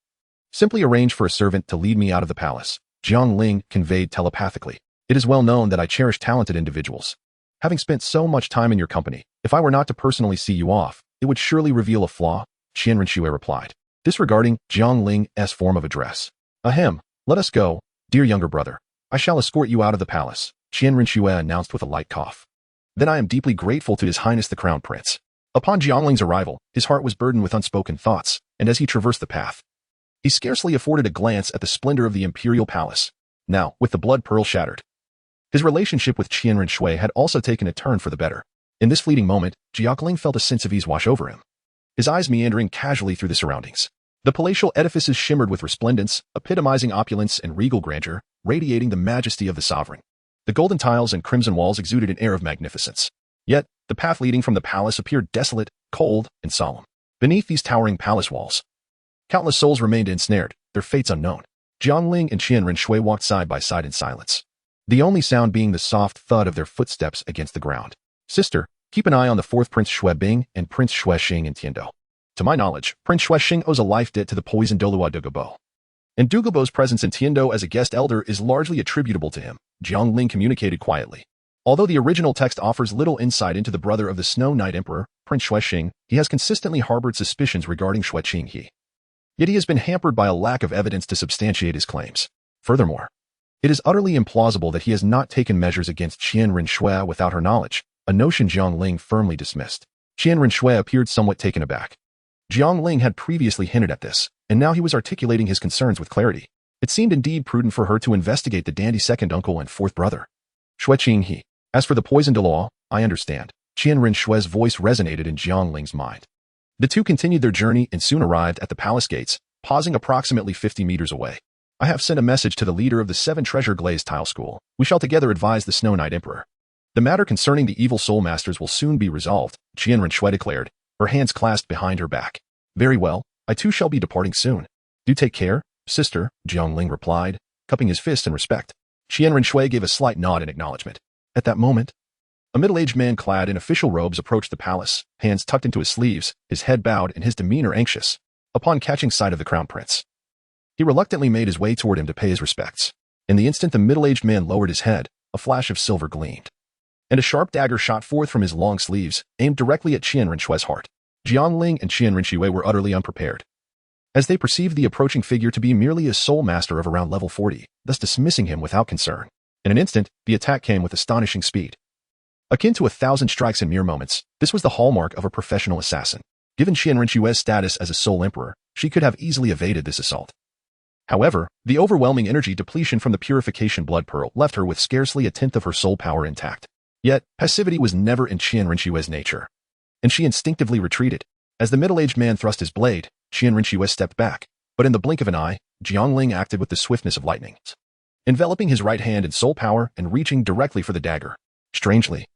Simply arrange for a servant to lead me out of the palace, Jiang Ling conveyed telepathically. It is well known that I cherish talented individuals. Having spent so much time in your company, if I were not to personally see you off, it would surely reveal a flaw, Qian Rinxue replied, disregarding Jiang Ling's form of address. Ahem, let us go, dear younger brother. I shall escort you out of the palace, Qian Rinxue announced with a light cough. Then I am deeply grateful to His Highness the Crown Prince. Upon Jiang Ling's arrival, his heart was burdened with unspoken thoughts, and as he traversed the path, he scarcely afforded a glance at the splendor of the imperial palace. Now, with the blood pearl shattered, his relationship with Qian Rinxue had also taken a turn for the better. In this fleeting moment, Jiang Ling felt a sense of ease wash over him, his eyes meandering casually through the surroundings. The palatial edifices shimmered with resplendence, epitomizing opulence and regal grandeur, radiating the majesty of the sovereign. The golden tiles and crimson walls exuded an air of magnificence. Yet, the path leading from the palace appeared desolate, cold, and solemn. Beneath these towering palace walls, countless souls remained ensnared, their fates unknown. Jiang Ling and Qian Rinxue walked side by side in silence, the only sound being the soft thud of their footsteps against the ground. Sister, keep an eye on the fourth Prince Xuebing and Prince Xuexing in Tiando. To my knowledge, Prince Xuexing owes a life debt to the poisoned Douluo Douluo, and Douluo's presence in Tiando as a guest elder is largely attributable to him, Jiang Ling communicated quietly. Although the original text offers little insight into the brother of the Snow Knight Emperor, Prince Xuexing, he has consistently harbored suspicions regarding Shui Qinghe. Yet he has been hampered by a lack of evidence to substantiate his claims. Furthermore, it is utterly implausible that he has not taken measures against Qian Rinxue without her knowledge, a notion Jiang Ling firmly dismissed. Qian Rinxue appeared somewhat taken aback. Jiang Ling had previously hinted at this, and now he was articulating his concerns with clarity. It seemed indeed prudent for her to investigate the dandy second uncle and fourth brother, Shui Qinghe. As for the poisoned Douluo, I understand. Qian Rinxue's voice resonated in Jiang Ling's mind. The two continued their journey and soon arrived at the palace gates, pausing approximately 50 meters away. I have sent a message to the leader of the 7 Treasure Glazed Tile School. We shall together advise the Snow Knight Emperor. The matter concerning the evil soul masters will soon be resolved, Qian Rinxue declared, her hands clasped behind her back. Very well, I too shall be departing soon. Do take care, sister, Jiang Ling replied, cupping his fist in respect. Qian Rinxue gave a slight nod in acknowledgement. At that moment, a middle-aged man clad in official robes approached the palace, hands tucked into his sleeves, his head bowed and his demeanor anxious. Upon catching sight of the crown prince, he reluctantly made his way toward him to pay his respects. In the instant the middle-aged man lowered his head, a flash of silver gleamed, and a sharp dagger shot forth from his long sleeves, aimed directly at Qian Rinxue's heart. Jiang Ling and Qian Rinxue were utterly unprepared, as they perceived the approaching figure to be merely a soul master of around level 40, thus dismissing him without concern. In an instant, the attack came with astonishing speed. Akin to 1,000 strikes in mere moments, this was the hallmark of a professional assassin. Given Qian Rinxue's status as a soul emperor, she could have easily evaded this assault. However, the overwhelming energy depletion from the purification blood pearl left her with scarcely a tenth of her soul power intact. Yet, passivity was never in Qian Rinxue's nature, and she instinctively retreated. As the middle-aged man thrust his blade, Qian Rinxue stepped back, but in the blink of an eye, Jiang Ling acted with the swiftness of lightning, enveloping his right hand in soul power and reaching directly for the dagger. Strangely,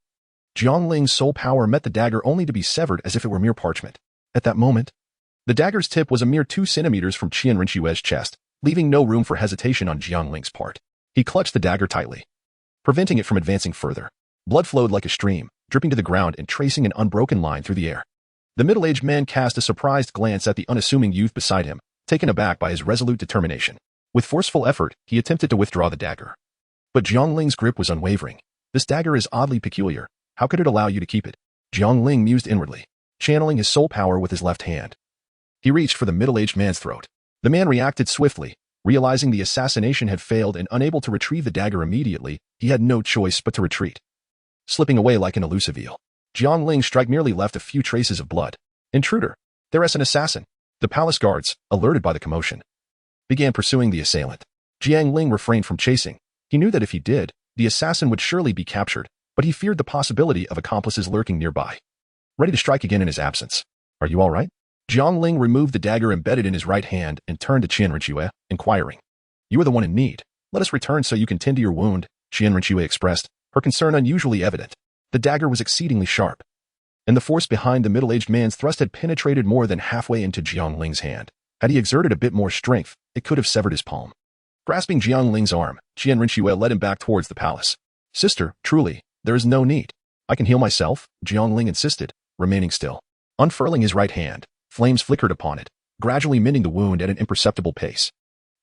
Jiang Ling's soul power met the dagger only to be severed as if it were mere parchment. At that moment, the dagger's tip was a mere 2 centimeters from Qian Rinchue's chest, leaving no room for hesitation on Jiang Ling's part. He clutched the dagger tightly, preventing it from advancing further. Blood flowed like a stream, dripping to the ground and tracing an unbroken line through the air. The middle-aged man cast a surprised glance at the unassuming youth beside him, taken aback by his resolute determination. With forceful effort, he attempted to withdraw the dagger. But Jiang Ling's grip was unwavering. This dagger is oddly peculiar. How could it allow you to keep it? Jiang Ling mused inwardly, channeling his soul power with his left hand. He reached for the middle-aged man's throat. The man reacted swiftly. Realizing the assassination had failed and unable to retrieve the dagger immediately, he had no choice but to retreat. Slipping away like an elusive eel, Jiang Ling's strike merely left a few traces of blood. Intruder! There's an assassin! The palace guards, alerted by the commotion, began pursuing the assailant. Jiang Ling refrained from chasing. He knew that if he did, the assassin would surely be captured, but he feared the possibility of accomplices lurking nearby, ready to strike again in his absence. Are you all right? Jiang Ling removed the dagger embedded in his right hand and turned to Qian Rinchue, inquiring. You are the one in need. Let us return so you can tend to your wound, Qian Rinchue expressed, her concern unusually evident. The dagger was exceedingly sharp, and the force behind the middle-aged man's thrust had penetrated more than halfway into Jiang Ling's hand. Had he exerted a bit more strength, it could have severed his palm. Grasping Jiang Ling's arm, Qian Rinchue led him back towards the palace. Sister, truly, there is no need. I can heal myself, Jiang Ling insisted, remaining still. Unfurling his right hand, flames flickered upon it, gradually mending the wound at an imperceptible pace.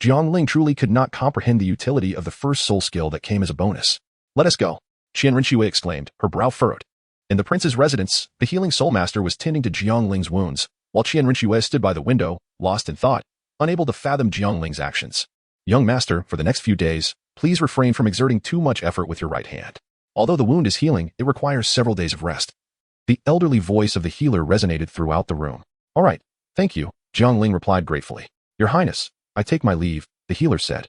Jiang Ling truly could not comprehend the utility of the first soul skill that came as a bonus. Let us go, Qian Rinchue exclaimed, her brow furrowed. In the prince's residence, the healing soul master was tending to Jiang Ling's wounds, while Qian Rinchue stood by the window, lost in thought, unable to fathom Jiang Ling's actions. Young master, for the next few days, please refrain from exerting too much effort with your right hand. Although the wound is healing, it requires several days of rest. The elderly voice of the healer resonated throughout the room. All right, thank you, Jiang Ling replied gratefully. Your Highness, I take my leave, the healer said.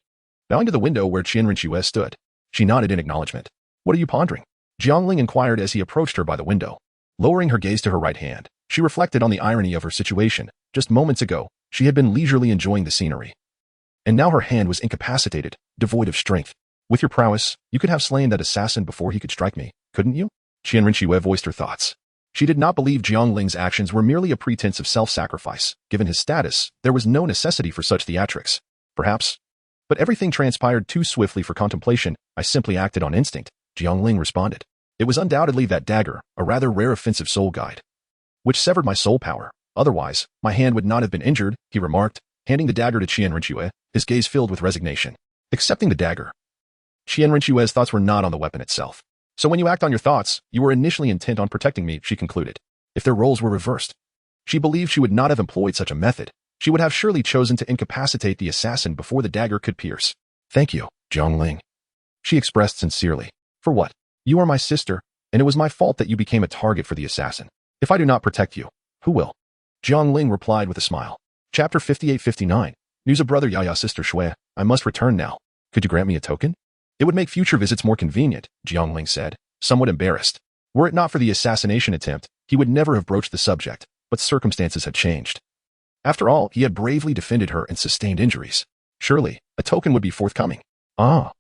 Bowing to the window where Qian Rinchue stood, she nodded in acknowledgement. What are you pondering? Jiang Ling inquired as he approached her by the window. Lowering her gaze to her right hand, she reflected on the irony of her situation. Just moments ago, she had been leisurely enjoying the scenery, and now her hand was incapacitated, devoid of strength. With your prowess, you could have slain that assassin before he could strike me, couldn't you? Qian Rinchue voiced her thoughts. She did not believe Jiang Ling's actions were merely a pretense of self-sacrifice. Given his status, there was no necessity for such theatrics. Perhaps. But everything transpired too swiftly for contemplation. I simply acted on instinct, Jiang Ling responded. It was undoubtedly that dagger, a rather rare offensive soul guide, which severed my soul power. Otherwise, my hand would not have been injured, he remarked, handing the dagger to Qian Rinchue, his gaze filled with resignation. Accepting the dagger, Qian Rinchue's thoughts were not on the weapon itself. So when you act on your thoughts, you were initially intent on protecting me, she concluded. If their roles were reversed, she believed she would not have employed such a method. She would have surely chosen to incapacitate the assassin before the dagger could pierce. Thank you, Jiang Ling, she expressed sincerely. For what? You are my sister, and it was my fault that you became a target for the assassin. If I do not protect you, who will? Jiang Ling replied with a smile. Chapter 58-59. News of brother Yaya sister Shui. I must return now. Could you grant me a token? It would make future visits more convenient, Jiang Ling said, somewhat embarrassed. Were it not for the assassination attempt, he would never have broached the subject, but circumstances had changed. After all, he had bravely defended her and sustained injuries. Surely, a token would be forthcoming. All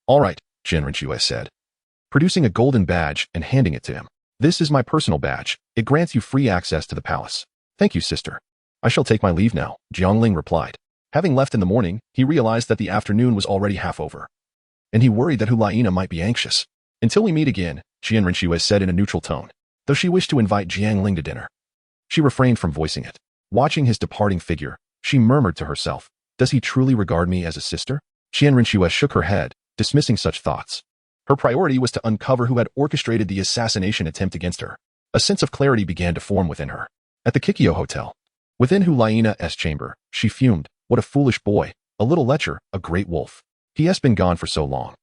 right, Qian Rinchue said, producing a golden badge and handing it to him. This is my personal badge. It grants you free access to the palace. Thank you, sister. I shall take my leave now, Jiang Ling replied. Having left in the morning, he realized that the afternoon was already half over, and he worried that Hulaina might be anxious. Until we meet again, Qian Rinchue said in a neutral tone, though she wished to invite Jiang Ling to dinner. She refrained from voicing it. Watching his departing figure, she murmured to herself, does he truly regard me as a sister? Qian Rinchue shook her head, dismissing such thoughts. Her priority was to uncover who had orchestrated the assassination attempt against her. A sense of clarity began to form within her. At the Kikyo Hotel, within Hulaina's chamber, she fumed. What a foolish boy, a little lecher, a great wolf. He has been gone for so long.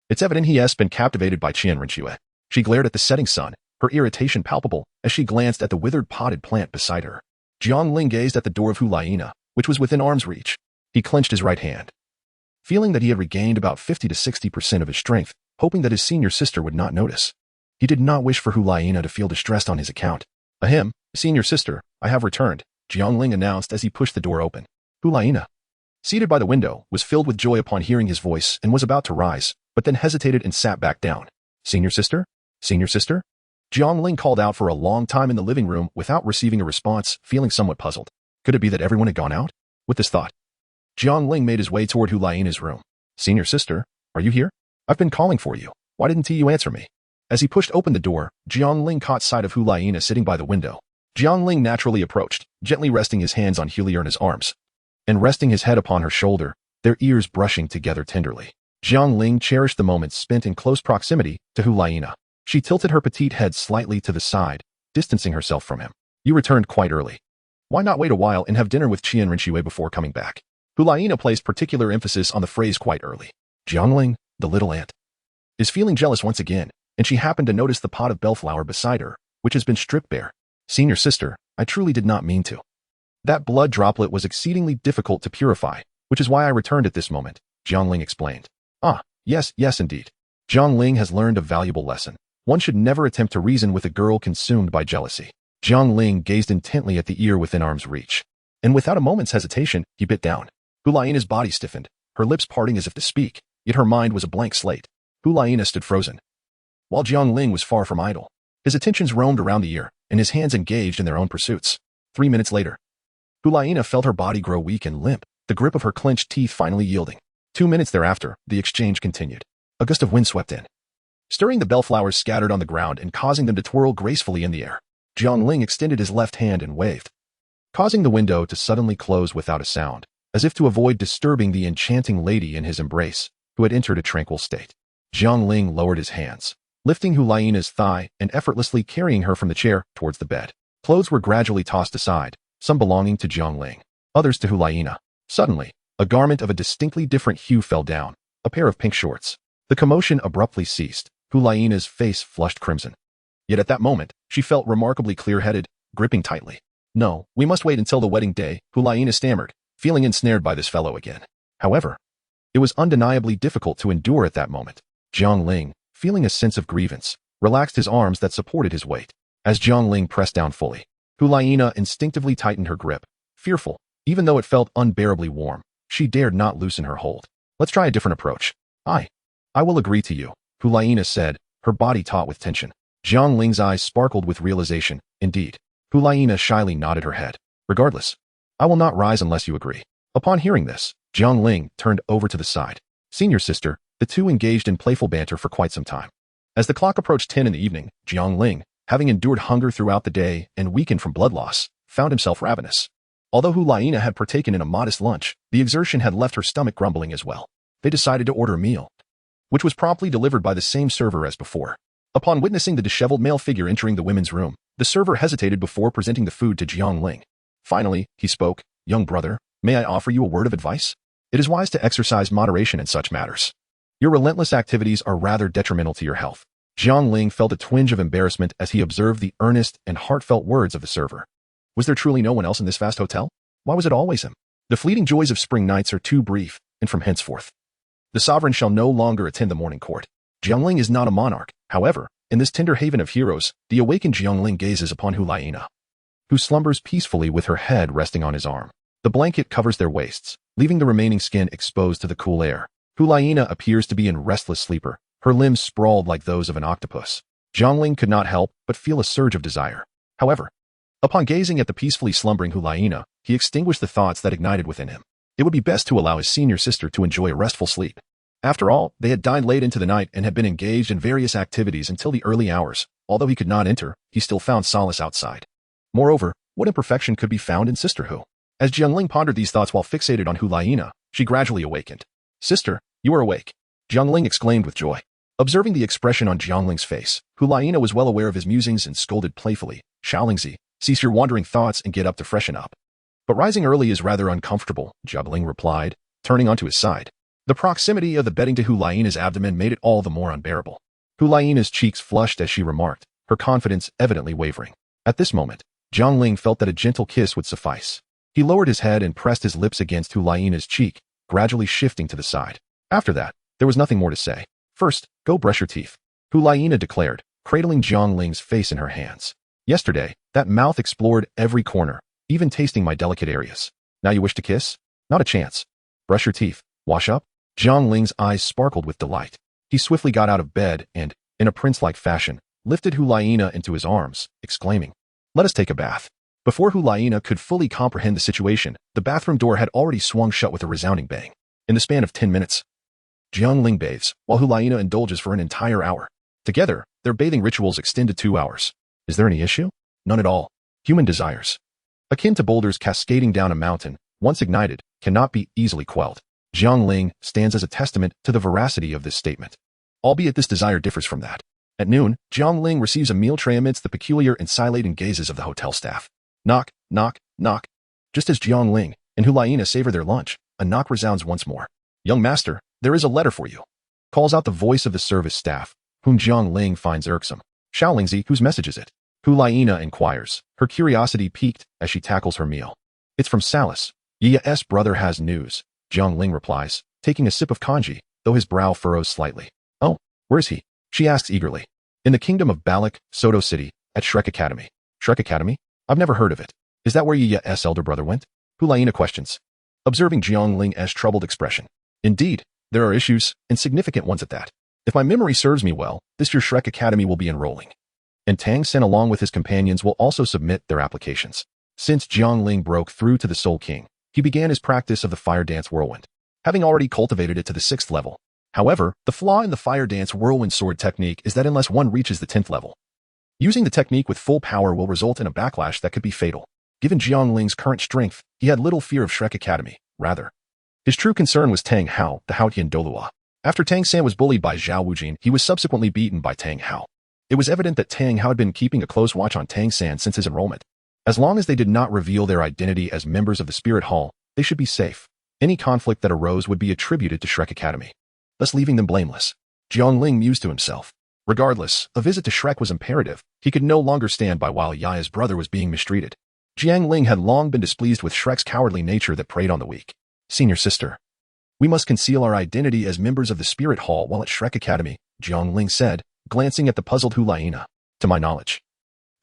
It's evident he has been captivated by Qian Rinchue. She glared at the setting sun, her irritation palpable as she glanced at the withered potted plant beside her. Jiang Ling gazed at the door of Hulaina, which was within arm's reach. He clenched his right hand, feeling that he had regained about 50 to 60% of his strength, hoping that his senior sister would not notice. He did not wish for Hulaina to feel distressed on his account. Ahem, senior sister, I have returned, Jiang Ling announced as he pushed the door open. Hulaina, seated by the window, was filled with joy upon hearing his voice and was about to rise, but then hesitated and sat back down. Senior sister? Senior sister? Jiang Ling called out for a long time in the living room without receiving a response, feeling somewhat puzzled. Could it be that everyone had gone out? With this thought, Jiang Ling made his way toward Hu Laina's room. Senior sister, are you here? I've been calling for you. Why didn't you answer me? As he pushed open the door, Jiang Ling caught sight of Hu Laina sitting by the window. Jiang Ling naturally approached, gently resting his hands on Hu Laina's arms, and resting his head upon her shoulder, their ears brushing together tenderly. Jiang Ling cherished the moments spent in close proximity to Hu Laina. She tilted her petite head slightly to the side, distancing herself from him. You returned quite early. Why not wait a while and have dinner with Qian Rinxue before coming back? Hu Laina placed particular emphasis on the phrase quite early. Jiang Ling, the little ant, is feeling jealous once again, and she happened to notice the pot of bellflower beside her, which has been stripped bare. Senior sister, I truly did not mean to. That blood droplet was exceedingly difficult to purify, which is why I returned at this moment, Jiang Ling explained. Ah, yes, indeed. Jiang Ling has learned a valuable lesson. One should never attempt to reason with a girl consumed by jealousy. Jiang Ling gazed intently at the ear within arm's reach, and without a moment's hesitation, he bit down. Hu Laina's body stiffened, her lips parting as if to speak, yet her mind was a blank slate. Hu Laina stood frozen, while Jiang Ling was far from idle. His attentions roamed around the ear, and his hands engaged in their own pursuits. 3 minutes later, Hu Laina felt her body grow weak and limp, the grip of her clenched teeth finally yielding. 2 minutes thereafter, the exchange continued. A gust of wind swept in, stirring the bellflowers scattered on the ground and causing them to twirl gracefully in the air. Jiang Ling extended his left hand and waved, causing the window to suddenly close without a sound, as if to avoid disturbing the enchanting lady in his embrace, who had entered a tranquil state. Jiang Ling lowered his hands, lifting Hu Laina's thigh and effortlessly carrying her from the chair towards the bed. Clothes were gradually tossed aside, some belonging to Jiang Ling, others to Hu Laina. Suddenly, a garment of a distinctly different hue fell down, a pair of pink shorts. The commotion abruptly ceased. Hu Laina's face flushed crimson. Yet at that moment, she felt remarkably clear-headed, gripping tightly. No, we must wait until the wedding day, Hu Laina stammered, feeling ensnared by this fellow again. However, it was undeniably difficult to endure at that moment. Jiang Ling, feeling a sense of grievance, relaxed his arms that supported his weight. As Jiang Ling pressed down fully, Hu Laina instinctively tightened her grip. Fearful, even though it felt unbearably warm, she dared not loosen her hold. Let's try a different approach. I will agree to you, Hu Laina said, her body taut with tension. Jiang Ling's eyes sparkled with realization. Indeed. Hu Laina shyly nodded her head. Regardless, I will not rise unless you agree. Upon hearing this, Jiang Ling turned over to the side. Senior sister, the two engaged in playful banter for quite some time. As the clock approached 10 in the evening, Jiang Ling, having endured hunger throughout the day and weakened from blood loss, found himself ravenous. Although Hu Laina had partaken in a modest lunch, the exertion had left her stomach grumbling as well. They decided to order a meal, which was promptly delivered by the same server as before. Upon witnessing the disheveled male figure entering the women's room, the server hesitated before presenting the food to Jiang Ling. Finally, he spoke. Young brother, may I offer you a word of advice? It is wise to exercise moderation in such matters. Your relentless activities are rather detrimental to your health. Jiang Ling felt a twinge of embarrassment as he observed the earnest and heartfelt words of the server. Was there truly no one else in this vast hotel? Why was it always him? The fleeting joys of spring nights are too brief, and from henceforth, the sovereign shall no longer attend the morning court. Jiang Ling is not a monarch. However, in this tender haven of heroes, the awakened Jiang Ling gazes upon Hu Laina, who slumbers peacefully with her head resting on his arm. The blanket covers their waists, leaving the remaining skin exposed to the cool air. Hu Laina appears to be in restless sleeper, her limbs sprawled like those of an octopus. Jiang Ling could not help but feel a surge of desire. However, upon gazing at the peacefully slumbering Hu Laina, he extinguished the thoughts that ignited within him. It would be best to allow his senior sister to enjoy a restful sleep. After all, they had dined late into the night and had been engaged in various activities until the early hours. Although he could not enter, he still found solace outside. Moreover, what imperfection could be found in sisterhood? As Jiang Ling pondered these thoughts while fixated on Hu Laina, she gradually awakened. Sister, you are awake. Jiang Ling exclaimed with joy. Observing the expression on Jiang Ling's face, Hu Laina was well aware of his musings and scolded playfully. Xiaolingzi, cease your wandering thoughts and get up to freshen up. But rising early is rather uncomfortable, Jiang Ling replied, turning onto his side. The proximity of the bedding to Hu Laina's abdomen made it all the more unbearable. Hu Laina's cheeks flushed as she remarked, her confidence evidently wavering. At this moment, Jiang Ling felt that a gentle kiss would suffice. He lowered his head and pressed his lips against Hu Laina's cheek, gradually shifting to the side. After that, there was nothing more to say. First, go brush your teeth, Hu Laina declared, cradling Jiang Ling's face in her hands. Yesterday, that mouth explored every corner, even tasting my delicate areas. Now you wish to kiss? Not a chance. Brush your teeth. Wash up? Jiang Ling's eyes sparkled with delight. He swiftly got out of bed and, in a prince-like fashion, lifted Hulaina into his arms, exclaiming, "Let us take a bath." Before Hulaina could fully comprehend the situation, the bathroom door had already swung shut with a resounding bang. In the span of 10 minutes, Jiang Ling bathes, while Hulaina indulges for an entire hour. Together, their bathing rituals extend to 2 hours. Is there any issue? None at all. Human desires, akin to boulders cascading down a mountain, once ignited, cannot be easily quelled. Jiang Ling stands as a testament to the veracity of this statement. Albeit this desire differs from that. At noon, Jiang Ling receives a meal tray amidst the peculiar and silating gazes of the hotel staff. Knock, knock, knock. Just as Jiang Ling and Hulaina savor their lunch, a knock resounds once more. "Young master, there is a letter for you," calls out the voice of the service staff, whom Jiang Ling finds irksome. "Xiaolingzi, whose message is it?" Hulaina inquires, her curiosity piqued as she tackles her meal. "It's from Salis. Yi's brother has news," Jiang Ling replies, taking a sip of kanji, though his brow furrows slightly. "Oh, where is he?" she asks eagerly. "In the kingdom of Balak, Soto City, at Shrek Academy." "Shrek Academy? I've never heard of it. Is that where Yi's elder brother went?" Hulaina questions, observing Jiang Ling's troubled expression. "Indeed, there are issues, and significant ones at that. If my memory serves me well, this year Shrek Academy will be enrolling. And Tang Sen along with his companions will also submit their applications." Since Jiang Ling broke through to the Soul King, he began his practice of the fire dance whirlwind, having already cultivated it to the 6th level. However, the flaw in the fire dance whirlwind sword technique is that unless one reaches the 10th level, using the technique with full power will result in a backlash that could be fatal. Given Jiang Ling's current strength, he had little fear of Shrek Academy. Rather, his true concern was Tang Hao, the Haotian Douluo. After Tang San was bullied by Zhao Wujin, he was subsequently beaten by Tang Hao. It was evident that Tang Hao had been keeping a close watch on Tang San since his enrollment. As long as they did not reveal their identity as members of the Spirit Hall, they should be safe. Any conflict that arose would be attributed to Shrek Academy, thus leaving them blameless. Jiang Ling mused to himself. Regardless, a visit to Shrek was imperative. He could no longer stand by while Yi's brother was being mistreated. Jiang Ling had long been displeased with Shrek's cowardly nature that preyed on the weak. "Senior sister, we must conceal our identity as members of the Spirit Hall while at Shrek Academy," Jiang Ling said, glancing at the puzzled Hulaina. "To my knowledge,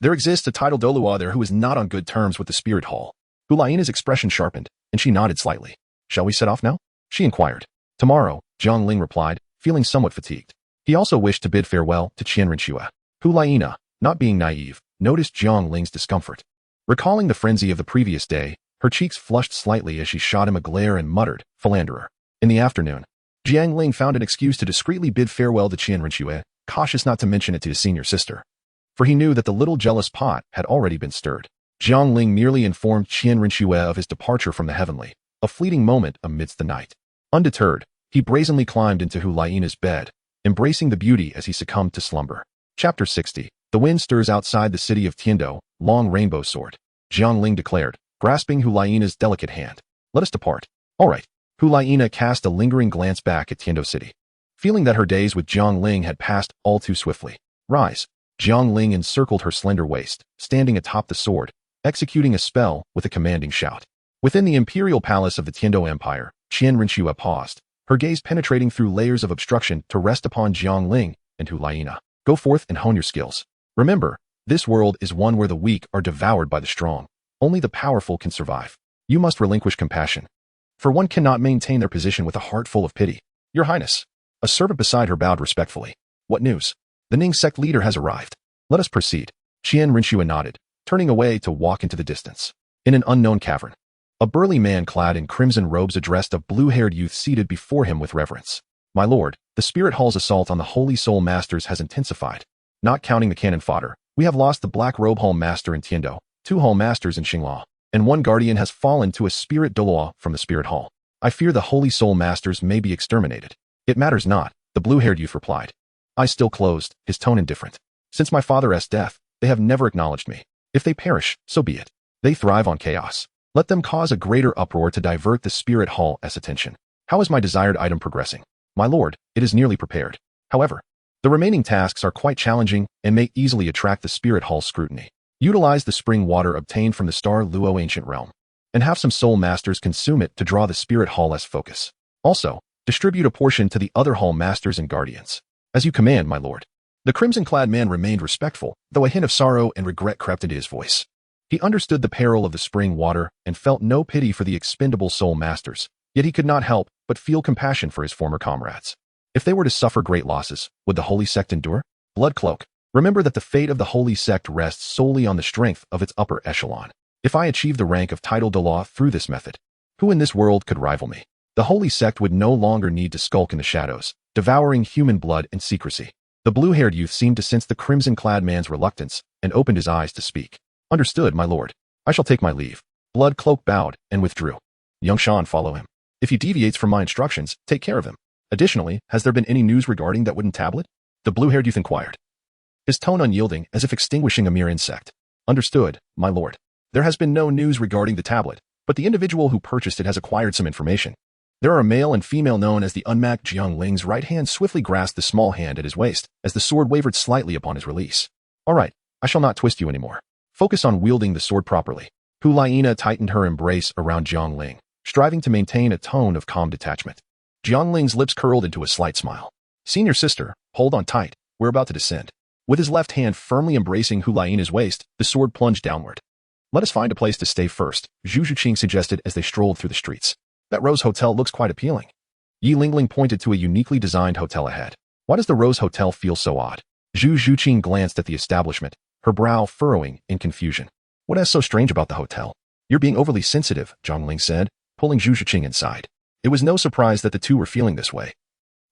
there exists a titled Douluo there who is not on good terms with the Spirit Hall." Hulaina's expression sharpened, and she nodded slightly. "Shall we set off now?" she inquired. "Tomorrow," Jiang Ling replied, feeling somewhat fatigued. He also wished to bid farewell to Qian Rinxue. Hulaina, not being naive, noticed Jiang Ling's discomfort. Recalling the frenzy of the previous day, her cheeks flushed slightly as she shot him a glare and muttered, "Philanderer." In the afternoon, Jiang Ling found an excuse to discreetly bid farewell to Qian Rinxue, cautious not to mention it to his senior sister. For he knew that the little jealous pot had already been stirred. Jiang Ling merely informed Qian Rinxue of his departure from the heavenly, a fleeting moment amidst the night. Undeterred, he brazenly climbed into Hulaina's bed, embracing the beauty as he succumbed to slumber. Chapter 60. The wind stirs outside the city of Tiando, long rainbow sword. Jiang Ling declared, grasping Hulaina's delicate hand. "Let us depart." "All right." Hulaina cast a lingering glance back at Tiando City, feeling that her days with Jiang Ling had passed all too swiftly. "Rise." Jiang Ling encircled her slender waist, standing atop the sword, executing a spell with a commanding shout. Within the imperial palace of the Tiando Empire, Qian Rinxue paused, her gaze penetrating through layers of obstruction to rest upon Jiang Ling and Hulaina. "Go forth and hone your skills. Remember, this world is one where the weak are devoured by the strong. Only the powerful can survive. You must relinquish compassion, for one cannot maintain their position with a heart full of pity." "Your Highness." A servant beside her bowed respectfully. "What news?" "The Ning sect leader has arrived. Let us proceed." Qian Rinxue nodded, turning away to walk into the distance. In an unknown cavern, a burly man clad in crimson robes addressed a blue-haired youth seated before him with reverence. "My lord, the Spirit Hall's assault on the Holy Soul Masters has intensified. Not counting the cannon fodder, we have lost the Black Robe Hall Master in Tiando, 2 Hall Masters in Xingla, and 1 Guardian has fallen to a Spirit Douluo from the Spirit Hall. I fear the Holy Soul Masters may be exterminated." "It matters not," the blue-haired youth replied. Eyes still closed, his tone indifferent. "Since my father's death, they have never acknowledged me. If they perish, so be it. They thrive on chaos. Let them cause a greater uproar to divert the Spirit Hall's attention. How is my desired item progressing?" "My lord, it is nearly prepared. However, the remaining tasks are quite challenging and may easily attract the Spirit Hall's scrutiny. Utilize the spring water obtained from the Star Luo ancient realm, and have some Soul Masters consume it to draw the Spirit Hall's focus. Also, distribute a portion to the other Hall Masters and Guardians." "As you command, my lord." The crimson-clad man remained respectful, though a hint of sorrow and regret crept into his voice. He understood the peril of the spring water and felt no pity for the expendable Soul Masters, yet he could not help but feel compassion for his former comrades. If they were to suffer great losses, would the Holy Sect endure? Blood Cloak. Remember that the fate of the holy sect rests solely on the strength of its upper echelon. If I achieve the rank of title Douluo through this method, who in this world could rival me? The holy sect would no longer need to skulk in the shadows, devouring human blood in secrecy. The blue-haired youth seemed to sense the crimson-clad man's reluctance and opened his eyes to speak. Understood, my lord. I shall take my leave. Blood Cloak bowed and withdrew. Young Shan, follow him. If he deviates from my instructions, take care of him. Additionally, has there been any news regarding that wooden tablet? The blue-haired youth inquired, his tone unyielding as if extinguishing a mere insect. Understood, my lord. There has been no news regarding the tablet, but the individual who purchased it has acquired some information. There are a male and female known as the unmarked. Jiang Ling's right hand swiftly grasped the small hand at his waist as the sword wavered slightly upon his release. All right, I shall not twist you anymore. Focus on wielding the sword properly. Hu Laiina tightened her embrace around Jiang Ling, striving to maintain a tone of calm detachment. Jiang Ling's lips curled into a slight smile. Senior sister, hold on tight, we're about to descend. With his left hand firmly embracing Hu Laiina's waist, the sword plunged downward. Let us find a place to stay first, Zhu Zhuqing suggested as they strolled through the streets. That Rose Hotel looks quite appealing. Yi Lingling pointed to a uniquely designed hotel ahead. Why does the Rose Hotel feel so odd? Zhu Zhuqing glanced at the establishment, her brow furrowing in confusion. What is so strange about the hotel? You're being overly sensitive, Jiang Ling said, pulling Zhu Zhuqing inside. It was no surprise that the two were feeling this way.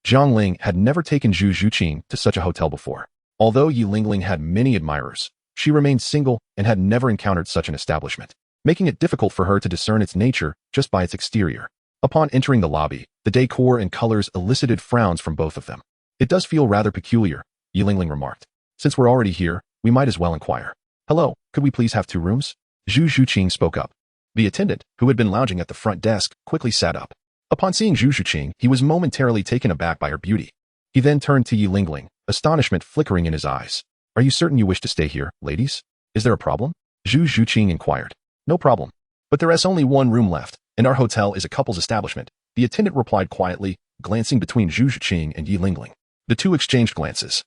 Jiang Ling had never taken Zhu Zhuqing to such a hotel before. Although Yi Lingling had many admirers, she remained single and had never encountered such an establishment, making it difficult for her to discern its nature just by its exterior. Upon entering the lobby, the decor and colors elicited frowns from both of them. It does feel rather peculiar, Yi Lingling remarked. Since we're already here, we might as well inquire. Hello, could we please have 2 rooms? Zhu Zhuqing spoke up. The attendant, who had been lounging at the front desk, quickly sat up. Upon seeing Zhu Zhuqing, he was momentarily taken aback by her beauty. He then turned to Yi Lingling, astonishment flickering in his eyes. Are you certain you wish to stay here, ladies? Is there a problem? Zhu Zhuqing inquired. No problem. But there is only 1 room left, and our hotel is a couple's establishment, the attendant replied quietly, glancing between Zhu Zhuqing and Yi Lingling. The two exchanged glances.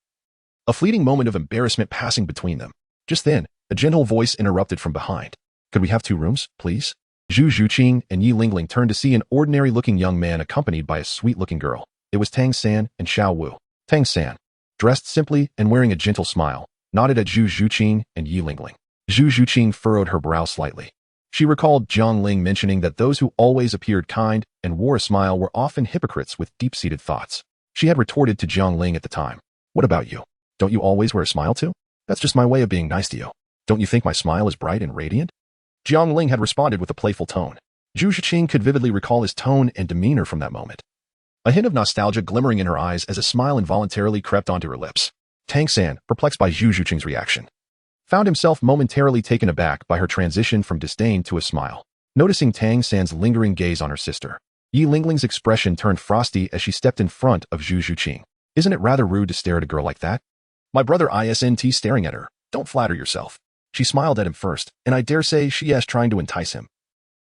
A fleeting moment of embarrassment passing between them. Just then, a gentle voice interrupted from behind. Could we have 2 rooms, please? Zhu Zhuqing and Yi Lingling turned to see an ordinary-looking young man accompanied by a sweet-looking girl. It was Tang San and Xiao Wu. Tang San, dressed simply and wearing a gentle smile, nodded at Zhu Zhuqing and Yi Lingling. Zhu Zhuqing furrowed her brow slightly. She recalled Jiang Ling mentioning that those who always appeared kind and wore a smile were often hypocrites with deep-seated thoughts. She had retorted to Jiang Ling at the time. What about you? Don't you always wear a smile too? That's just my way of being nice to you. Don't you think my smile is bright and radiant? Jiang Ling had responded with a playful tone. Zhu Zhuqing could vividly recall his tone and demeanor from that moment. A hint of nostalgia glimmering in her eyes as a smile involuntarily crept onto her lips. Tang San, perplexed by Zhu Zhuqing's reaction, found himself momentarily taken aback by her transition from disdain to a smile. Noticing Tang San's lingering gaze on her sister, Yi Lingling's expression turned frosty as she stepped in front of Zhu Zhuqing. Isn't it rather rude to stare at a girl like that? My brother isn't staring at her. Don't flatter yourself. She smiled at him first, and I dare say she is trying to entice him.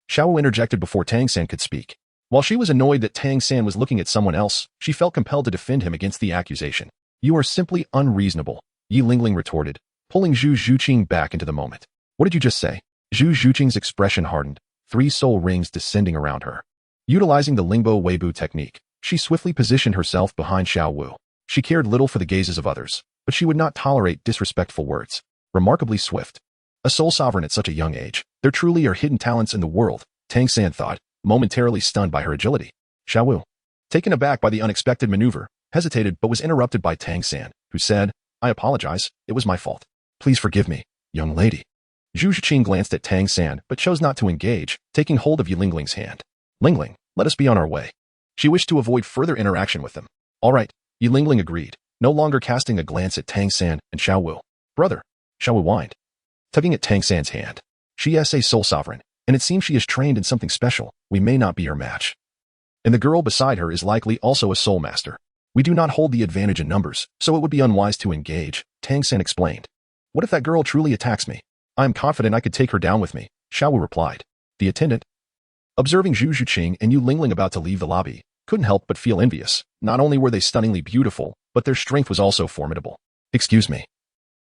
Xiao Wu interjected before Tang San could speak. While she was annoyed that Tang San was looking at someone else, she felt compelled to defend him against the accusation. You are simply unreasonable, Yi Lingling retorted, pulling Zhu Zhuqing back into the moment. What did you just say? Zhu Zhuqing's expression hardened, 3 soul rings descending around her. Utilizing the Lingbo Weibo technique, she swiftly positioned herself behind Xiao Wu. She cared little for the gazes of others, but she would not tolerate disrespectful words. Remarkably swift. A soul sovereign at such a young age. There truly are hidden talents in the world, Tang San thought, momentarily stunned by her agility. Xiao Wu, taken aback by the unexpected maneuver, hesitated but was interrupted by Tang San, who said, I apologize, it was my fault. Please forgive me, young lady. Zhu Zhuqing glanced at Tang San but chose not to engage, taking hold of Yi Lingling's hand. Lingling, let us be on our way. She wished to avoid further interaction with them. All right, Yi Lingling agreed, no longer casting a glance at Tang San and Xiao Wu. Brother, Xiao Wu whined, tugging at Tang San's hand. She is a soul sovereign, and it seems she is trained in something special. We may not be her match. And the girl beside her is likely also a soul master. We do not hold the advantage in numbers, so it would be unwise to engage, Tang San explained. What if that girl truly attacks me? I am confident I could take her down with me, Xiao Wu replied. The attendant, observing Zhu Zhuqing and Yi Lingling about to leave the lobby, couldn't help but feel envious. Not only were they stunningly beautiful, but their strength was also formidable. Excuse me.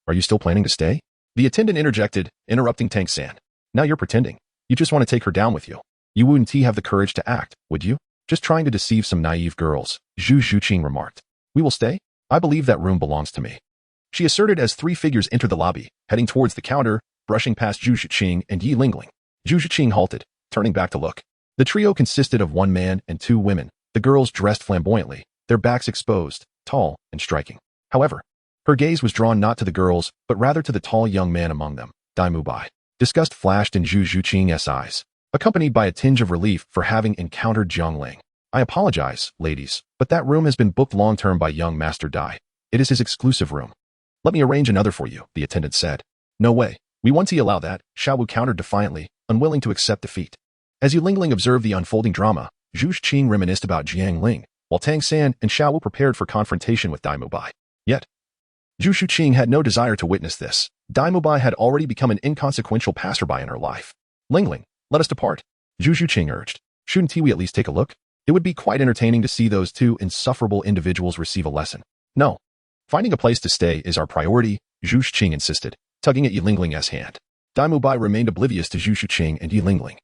Are you still planning to stay? The attendant interjected, interrupting Tang San. Now you're pretending. You just want to take her down with you. You wouldn't have the courage to act, would you? Just trying to deceive some naive girls, Zhu Zhuqing remarked. We will stay? I believe that room belongs to me. she asserted as three figures entered the lobby, heading towards the counter, brushing past Zhu Xiqing and Yi Lingling. Zhu Xiqing halted, turning back to look. The trio consisted of one man and two women, the girls dressed flamboyantly, their backs exposed, tall and striking. However, her gaze was drawn not to the girls, but rather to the tall young man among them, Dai Mubai. Disgust flashed in Zhu Xiqing's eyes, accompanied by a tinge of relief for having encountered Jiang Ling. I apologize, ladies, but that room has been booked long-term by young Master Dai. It is his exclusive room. Let me arrange another for you, the attendant said. No way. We won't allow that, Xiaowu countered defiantly, unwilling to accept defeat. As Yu Lingling observed the unfolding drama, Zhu Xiqing reminisced about Jiang Ling, while Tang San and Xiaowu prepared for confrontation with Dai Mubai. Yet, Zhu Xiqing had no desire to witness this. Dai Mubai had already become an inconsequential passerby in her life. Lingling, let us depart, Zhu Xiqing urged. Shouldn't we at least take a look? It would be quite entertaining to see those two insufferable individuals receive a lesson. No. Finding a place to stay is our priority, Zhu Xiqing insisted, tugging at Yi Lingling's hand. Dai Mubai remained oblivious to Zhu Xiqing and Yi Lingling,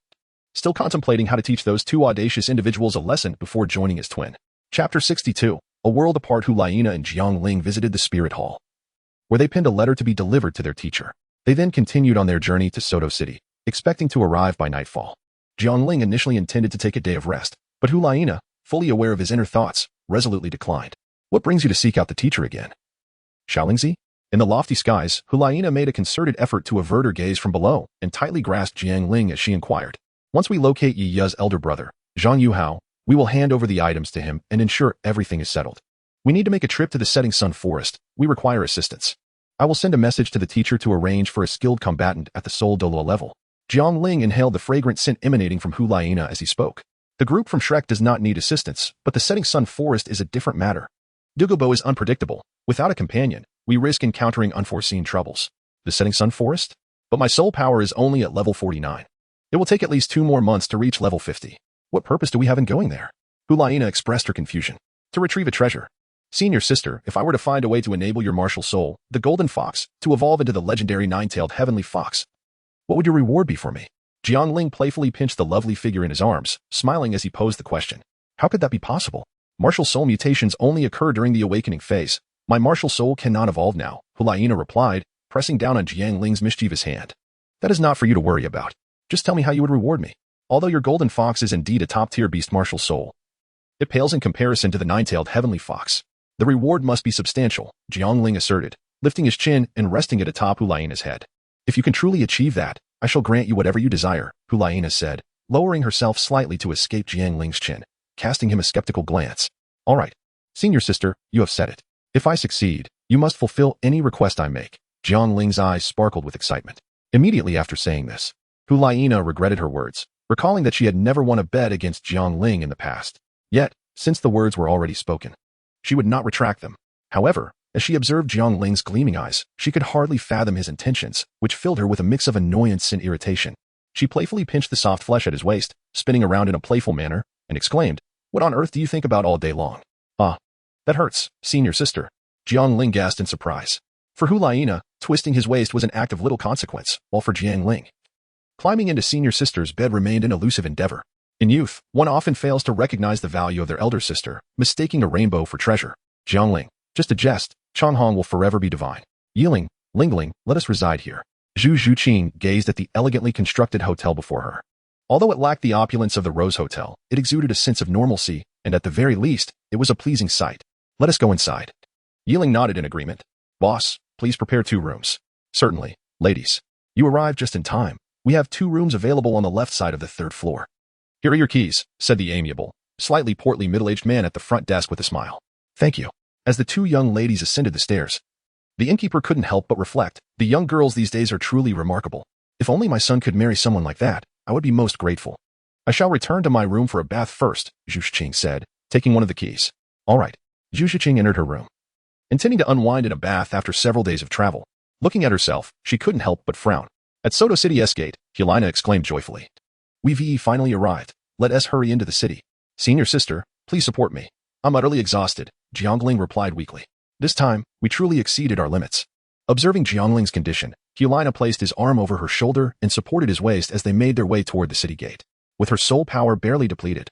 still contemplating how to teach those two audacious individuals a lesson before joining his twin. Chapter 62. A world apart, Hulaina and Jiang Ling visited the Spirit Hall, where they penned a letter to be delivered to their teacher. They then continued on their journey to Soto City, expecting to arrive by nightfall. Jiang Ling initially intended to take a day of rest, but Hulaina, fully aware of his inner thoughts, resolutely declined. What brings you to seek out the teacher again? Xiaolingzi? In the lofty skies, Hulaina made a concerted effort to avert her gaze from below and tightly grasped Jiang Ling as she inquired. Once we locate Yi Yu's elder brother, Zhang Yuhao, we will hand over the items to him and ensure everything is settled. We need to make a trip to the Setting Sun Forest. We require assistance. I will send a message to the teacher to arrange for a skilled combatant at the Seoul Douluo level. Jiang Ling inhaled the fragrant scent emanating from Hulaina as he spoke. The group from Shrek does not need assistance, but the Setting Sun Forest is a different matter. Douluo is unpredictable. Without a companion, we risk encountering unforeseen troubles. The Setting Sun Forest? But my soul power is only at level 49. It will take at least 2 more months to reach level 50. What purpose do we have in going there? Hulaina expressed her confusion. To retrieve a treasure. Senior sister, if I were to find a way to enable your martial soul, the golden fox, to evolve into the legendary nine-tailed heavenly fox, what would your reward be for me? Jiang Ling playfully pinched the lovely figure in his arms, smiling as he posed the question. How could that be possible? Martial soul mutations only occur during the awakening phase. My martial soul cannot evolve now, Hulaina replied, pressing down on Jiang Ling's mischievous hand. That is not for you to worry about. Just tell me how you would reward me. Although your golden fox is indeed a top-tier beast martial soul, it pales in comparison to the nine-tailed heavenly fox. The reward must be substantial, Jiang Ling asserted, lifting his chin and resting it atop Hulaina's head. If you can truly achieve that, I shall grant you whatever you desire, Hulaina said, lowering herself slightly to escape Jiang Ling's chin, casting him a skeptical glance. All right, senior sister, you have said it. If I succeed, you must fulfill any request I make. Jiang Ling's eyes sparkled with excitement. Immediately after saying this, Hulaina regretted her words, recalling that she had never won a bet against Jiang Ling in the past. Yet, since the words were already spoken, she would not retract them. However, as she observed Jiang Ling's gleaming eyes, she could hardly fathom his intentions, which filled her with a mix of annoyance and irritation. She playfully pinched the soft flesh at his waist, spinning around in a playful manner, and exclaimed, What on earth do you think about all day long? Ah, that hurts, senior sister. Jiang Ling gasped in surprise. For Hulaina, twisting his waist was an act of little consequence, while for Jiang Ling, climbing into senior sister's bed remained an elusive endeavor. In youth, one often fails to recognize the value of their elder sister, mistaking a rainbow for treasure. Jiang Ling, just a jest, Changhong will forever be divine. Yiling, Lingling, let us reside here. Zhu Xiqing gazed at the elegantly constructed hotel before her. Although it lacked the opulence of the Rose Hotel, it exuded a sense of normalcy, and at the very least, it was a pleasing sight. Let us go inside. Yiling nodded in agreement. Boss, please prepare 2 rooms. Certainly, ladies. You arrived just in time. We have 2 rooms available on the left side of the 3rd floor. Here are your keys, said the amiable, slightly portly middle-aged man at the front desk with a smile. Thank you. As the 2 young ladies ascended the stairs, the innkeeper couldn't help but reflect, the young girls these days are truly remarkable. If only my son could marry someone like that, I would be most grateful. I shall return to my room for a bath first, Zhu Xiqing said, taking one of the keys. All right. Zhu Xiqing entered her room, intending to unwind in a bath after several days of travel. Looking at herself, she couldn't help but frown. At Soto City S-Gate, Hulaina exclaimed joyfully. We've finally arrived. Let us hurry into the city. Senior sister, please support me. I'm utterly exhausted, Jiang Ling replied weakly. This time, we truly exceeded our limits. Observing Jiang Ling's condition, Hulaina placed his arm over her shoulder and supported his waist as they made their way toward the city gate. With her soul power barely depleted,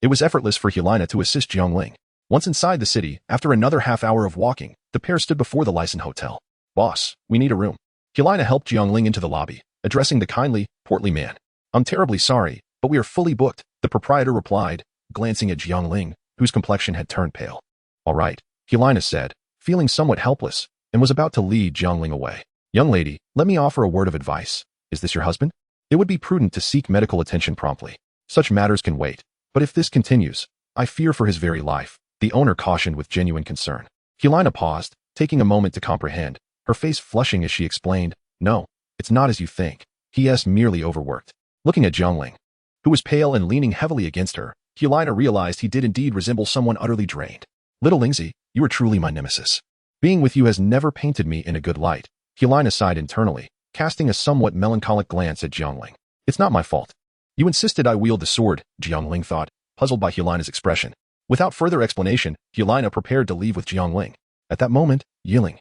it was effortless for Hulaina to assist Jiang Ling. Once inside the city, after another half hour of walking, the pair stood before the licensed hotel. "Boss, we need a room." Helena helped Jiang Ling into the lobby, addressing the kindly, portly man. "I'm terribly sorry, but we are fully booked," the proprietor replied, glancing at Jiang Ling, whose complexion had turned pale. "All right," Helena said, feeling somewhat helpless, and was about to lead Jiang Ling away. "Young lady, let me offer a word of advice. Is this your husband? It would be prudent to seek medical attention promptly. Such matters can wait. But if this continues, I fear for his very life," the owner cautioned with genuine concern. Helena paused, taking a moment to comprehend, her face flushing as she explained, "No, it's not as you think. He is merely overworked." Looking at Jiang Ling, who was pale and leaning heavily against her, Helena realized he did indeed resemble someone utterly drained. "Little Lingzi, you are truly my nemesis. Being with you has never painted me in a good light," Helena sighed internally, casting a somewhat melancholic glance at Jiang Ling. "It's not my fault. You insisted I wield the sword," Jiang Ling thought, puzzled by Helena's expression. Without further explanation, Helena prepared to leave with Jiang Ling. At that moment, Yiling,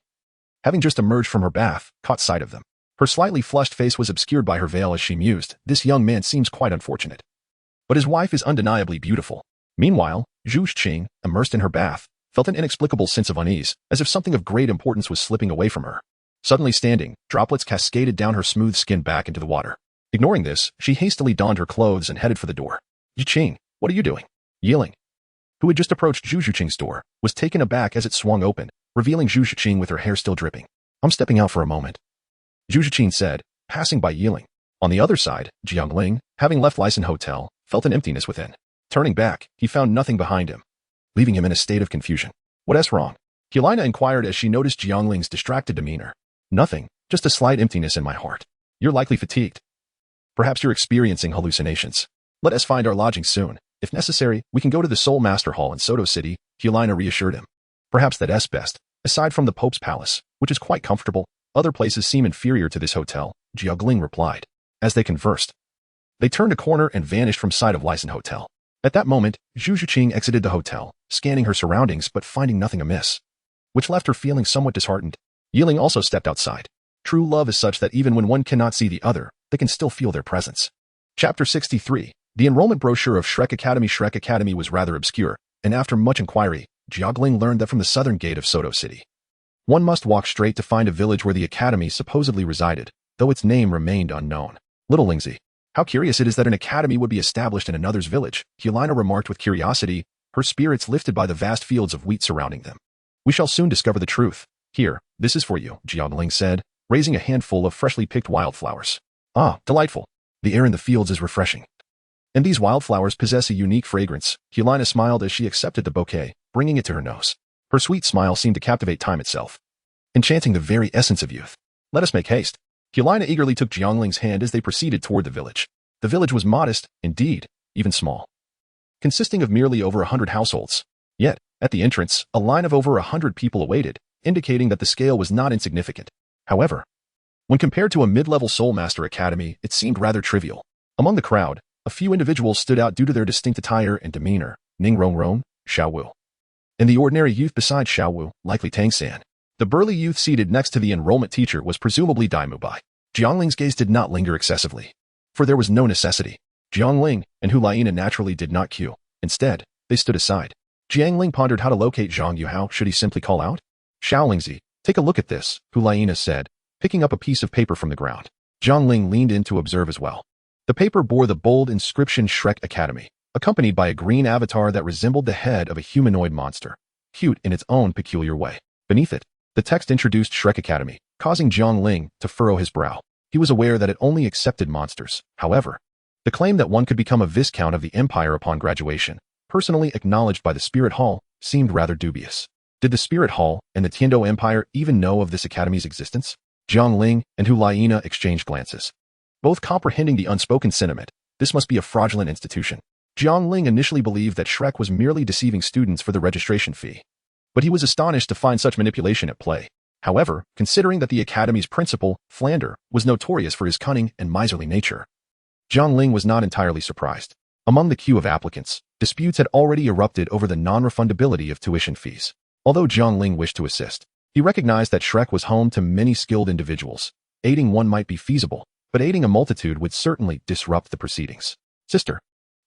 having just emerged from her bath, caught sight of them. Her slightly flushed face was obscured by her veil as she mused, "This young man seems quite unfortunate. But his wife is undeniably beautiful." Meanwhile, Zhu Xing, immersed in her bath, felt an inexplicable sense of unease, as if something of great importance was slipping away from her. Suddenly standing, droplets cascaded down her smooth skin back into the water. Ignoring this, she hastily donned her clothes and headed for the door. "Yiqing, what are you doing?" Yiling, who had just approached Zhu Xuqing's door, was taken aback as it swung open, revealing Zhu Xuqing with her hair still dripping. "I'm stepping out for a moment," Zhu Xuqing said, passing by Yiling. On the other side, Jiang Ling, having left Lyson Hotel, felt an emptiness within. Turning back, he found nothing behind him, leaving him in a state of confusion. "What's wrong?" Helena inquired as she noticed Jiang Ling's distracted demeanor. "Nothing, just a slight emptiness in my heart. You're likely fatigued. Perhaps you're experiencing hallucinations. Let us find our lodging soon. If necessary, we can go to the Soul Master Hall in Soto City," Helena reassured him. "Perhaps that's best. Aside from the Pope's Palace, which is quite comfortable, other places seem inferior to this hotel," Jiang Ling replied. As they conversed, they turned a corner and vanished from sight of Lyson Hotel. At that moment, Zhu Xuqing exited the hotel, scanning her surroundings but finding nothing amiss, which left her feeling somewhat disheartened. Yiling also stepped outside. True love is such that even when one cannot see the other, they can still feel their presence. Chapter 63. The enrollment brochure of Shrek Academy. Shrek Academy was rather obscure, and after much inquiry, Jiang Ling learned that from the southern gate of Soto City, one must walk straight to find a village where the academy supposedly resided, though its name remained unknown. "Little Lingzi, how curious it is that an academy would be established in another's village," Helena remarked with curiosity, her spirits lifted by the vast fields of wheat surrounding them. "We shall soon discover the truth. Here, this is for you," Jiang Ling said, raising a handful of freshly picked wildflowers. "Ah, delightful. The air in the fields is refreshing. And these wildflowers possess a unique fragrance." Helena smiled as she accepted the bouquet, bringing it to her nose. Her sweet smile seemed to captivate time itself, enchanting the very essence of youth. "Let us make haste." Helena eagerly took Jiang Ling's hand as they proceeded toward the village. The village was modest, indeed, even small, consisting of merely over 100 households. Yet, at the entrance, a line of over 100 people awaited, indicating that the scale was not insignificant. However, when compared to a mid-level Soul Master Academy, it seemed rather trivial. Among the crowd, a few individuals stood out due to their distinct attire and demeanor: Ning Rongrong, Xiao Wu, and the ordinary youth beside Xiao Wu, likely Tang San. The burly youth seated next to the enrollment teacher was presumably Dai Mubai. Jiang Ling's gaze did not linger excessively, for there was no necessity. Jiang Ling and Hu Laina naturally did not queue. Instead, they stood aside. Jiang Ling pondered how to locate Zhang Yu. How should he simply call out? "Xiao Lingzi, take a look at this," Hu Laina said, picking up a piece of paper from the ground. Jiang Ling leaned in to observe as well. The paper bore the bold inscription Shrek Academy, accompanied by a green avatar that resembled the head of a humanoid monster, cute in its own peculiar way. Beneath it, the text introduced Shrek Academy, causing Jiang Ling to furrow his brow. He was aware that it only accepted monsters. However, the claim that one could become a Viscount of the Empire upon graduation, personally acknowledged by the Spirit Hall, seemed rather dubious. Did the Spirit Hall and the Tiando Empire even know of this academy's existence? Jiang Ling and Hu Laina exchanged glances, both comprehending the unspoken sentiment. This must be a fraudulent institution. Jiang Ling initially believed that Shrek was merely deceiving students for the registration fee, but he was astonished to find such manipulation at play. However, considering that the academy's principal, Flander, was notorious for his cunning and miserly nature, Jiang Ling was not entirely surprised. Among the queue of applicants, disputes had already erupted over the non-refundability of tuition fees. Although Jiang Ling wished to assist, he recognized that Shrek was home to many skilled individuals. Aiding one might be feasible, but aiding a multitude would certainly disrupt the proceedings. "Sister,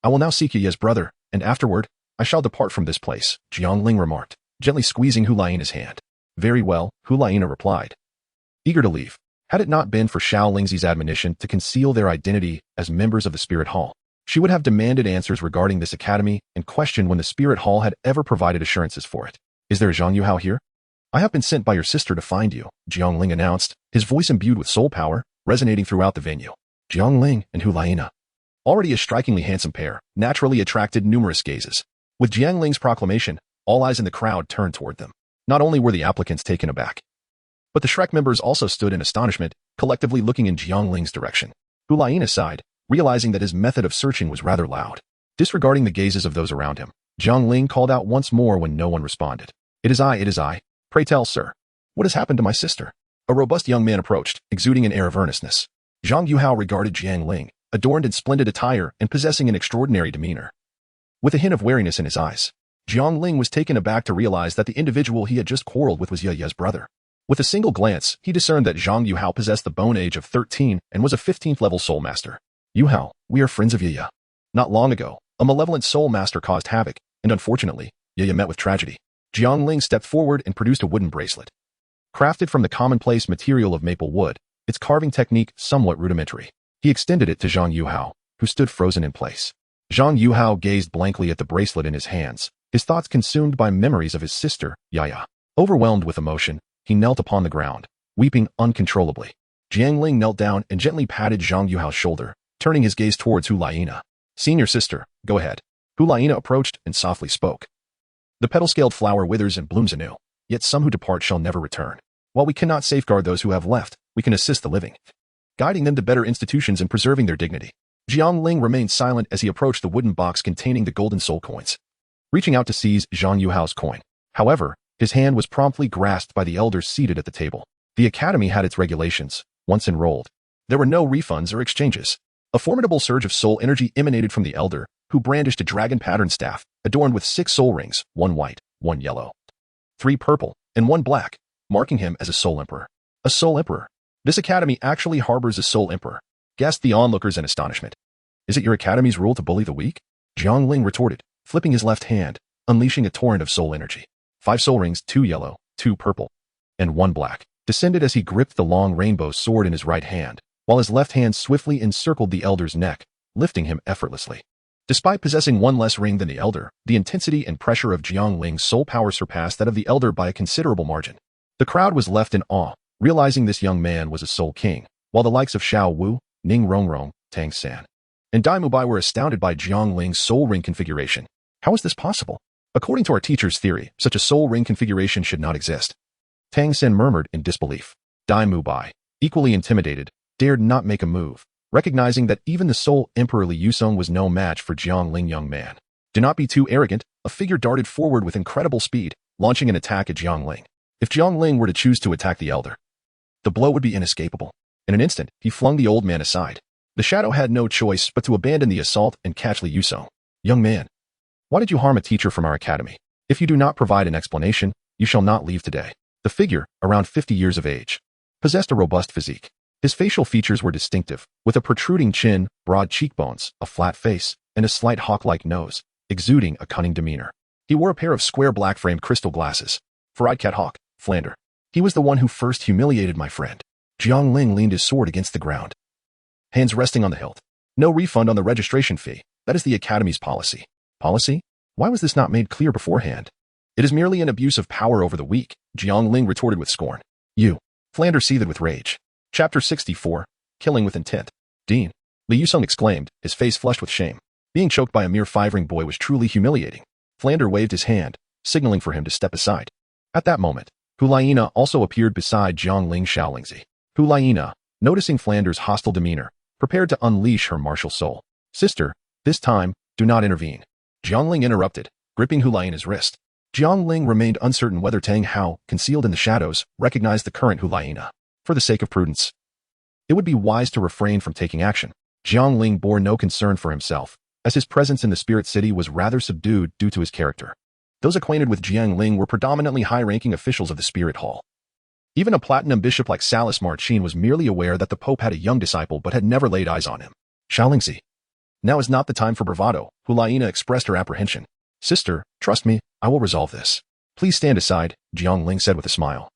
I will now seek Ye's brother, and afterward, I shall depart from this place, Jiang Ling remarked, gently squeezing Hulaina's hand. Very well, Hulaina replied, eager to leave. Had it not been for Xiao Lingzi's admonition to conceal their identity as members of the Spirit Hall, she would have demanded answers regarding this academy and questioned when the Spirit Hall had ever provided assurances for it. Is there a Zhang Yuhao here? I have been sent by your sister to find you, Jiang Ling announced, his voice imbued with soul power, resonating throughout the venue. Jiang Ling and Hulaina, already a strikingly handsome pair, naturally attracted numerous gazes. With Jiang Ling's proclamation, all eyes in the crowd turned toward them. Not only were the applicants taken aback, but the Shrek members also stood in astonishment, collectively looking in Jiang Ling's direction. Hulaina sighed, realizing that his method of searching was rather loud. Disregarding the gazes of those around him, Jiang Ling called out once more when no one responded. It is I. Pray tell, sir. What has happened to my sister? A robust young man approached, exuding an air of earnestness. Zhang Yuhao regarded Jiang Ling, adorned in splendid attire and possessing an extraordinary demeanor, with a hint of wariness in his eyes. Jiang Ling was taken aback to realize that the individual he had just quarreled with was Ye's brother. With a single glance, he discerned that Zhang Yuhao possessed the bone age of 13 and was a 15th level soul master. Yuhao, we are friends of Ye. Not long ago, a malevolent soul master caused havoc, and unfortunately, Ye met with tragedy. Jiang Ling stepped forward and produced a wooden bracelet. Crafted from the commonplace material of maple wood, its carving technique somewhat rudimentary. He extended it to Zhang Yuhao, who stood frozen in place. Zhang Yuhao gazed blankly at the bracelet in his hands, his thoughts consumed by memories of his sister, Yaya. Overwhelmed with emotion, he knelt upon the ground, weeping uncontrollably. Jiang Ling knelt down and gently patted Zhang Yuhao's shoulder, turning his gaze towards Hulaina. Senior sister, go ahead. Hulaina approached and softly spoke. The petal-scaled flower withers and blooms anew, yet some who depart shall never return. While we cannot safeguard those who have left, we can assist the living, guiding them to better institutions and preserving their dignity. Jiang Ling remained silent as he approached the wooden box containing the golden soul coins, reaching out to seize Zhang Yuhao's coin. However, his hand was promptly grasped by the elders seated at the table. The academy had its regulations. Once enrolled, there were no refunds or exchanges. A formidable surge of soul energy emanated from the elder, who brandished a dragon-patterned staff, adorned with 6 soul rings, 1 white, 1 yellow, 3 purple, and 1 black, marking him as a soul emperor. A soul emperor? This academy actually harbors a soul emperor, gasped the onlookers in astonishment. Is it your academy's rule to bully the weak? Jiang Ling retorted, flipping his left hand, unleashing a torrent of soul energy. 5 soul rings, 2 yellow, 2 purple, and 1 black, descended as he gripped the long rainbow sword in his right hand, while his left hand swiftly encircled the elder's neck, lifting him effortlessly. Despite possessing 1 less ring than the elder, the intensity and pressure of Jiang Ling's soul power surpassed that of the elder by a considerable margin. The crowd was left in awe, realizing this young man was a soul king, while the likes of Xiao Wu, Ning Rongrong, Tang San, and Dai Mubai were astounded by Jiang Ling's soul ring configuration. How is this possible? According to our teacher's theory, such a soul ring configuration should not exist. Tang San murmured in disbelief. Dai Mubai, equally intimidated, dared not make a move, recognizing that even the soul emperor Li Yusong was no match for Jiang Ling. Young man, do not be too arrogant. A figure darted forward with incredible speed, launching an attack at Jiang Ling. If Jiang Ling were to choose to attack the elder, the blow would be inescapable. In an instant, he flung the old man aside. The shadow had no choice but to abandon the assault and catch Li Yusong. Young man, why did you harm a teacher from our academy? If you do not provide an explanation, you shall not leave today. The figure, around 50 years of age, possessed a robust physique. His facial features were distinctive, with a protruding chin, broad cheekbones, a flat face, and a slight hawk-like nose, exuding a cunning demeanor. He wore a pair of square black-framed crystal glasses. For Cat Hawk, Flander. He was the one who first humiliated my friend. Jiang Ling leaned his sword against the ground, hands resting on the hilt. No refund on the registration fee. That is the academy's policy. Policy? Why was this not made clear beforehand? It is merely an abuse of power over the weak, Jiang Ling retorted with scorn. You. Flander seethed with rage. Chapter 64, Killing with Intent. Dean. Li Yusong exclaimed, his face flushed with shame. Being choked by a mere 5-ring boy was truly humiliating. Flander waved his hand, signaling for him to step aside. At that moment, Hulaina also appeared beside Jiang Ling Xiaolingzi. Hulaina, noticing Flander's hostile demeanor, prepared to unleash her martial soul. Sister, this time, do not intervene. Jiang Ling interrupted, gripping Hulaina's wrist. Jiang Ling remained uncertain whether Tang Hao, concealed in the shadows, recognized the current Hulaina. For the sake of prudence, it would be wise to refrain from taking action. Jiang Ling bore no concern for himself, as his presence in the Spirit City was rather subdued due to his character. Those acquainted with Jiang Ling were predominantly high-ranking officials of the Spirit Hall. Even a platinum bishop like Salis Marchin was merely aware that the Pope had a young disciple but had never laid eyes on him. Xiaolingzi. Now is not the time for bravado, Hulaina expressed her apprehension. Sister, trust me, I will resolve this. Please stand aside, Jiang Ling said with a smile,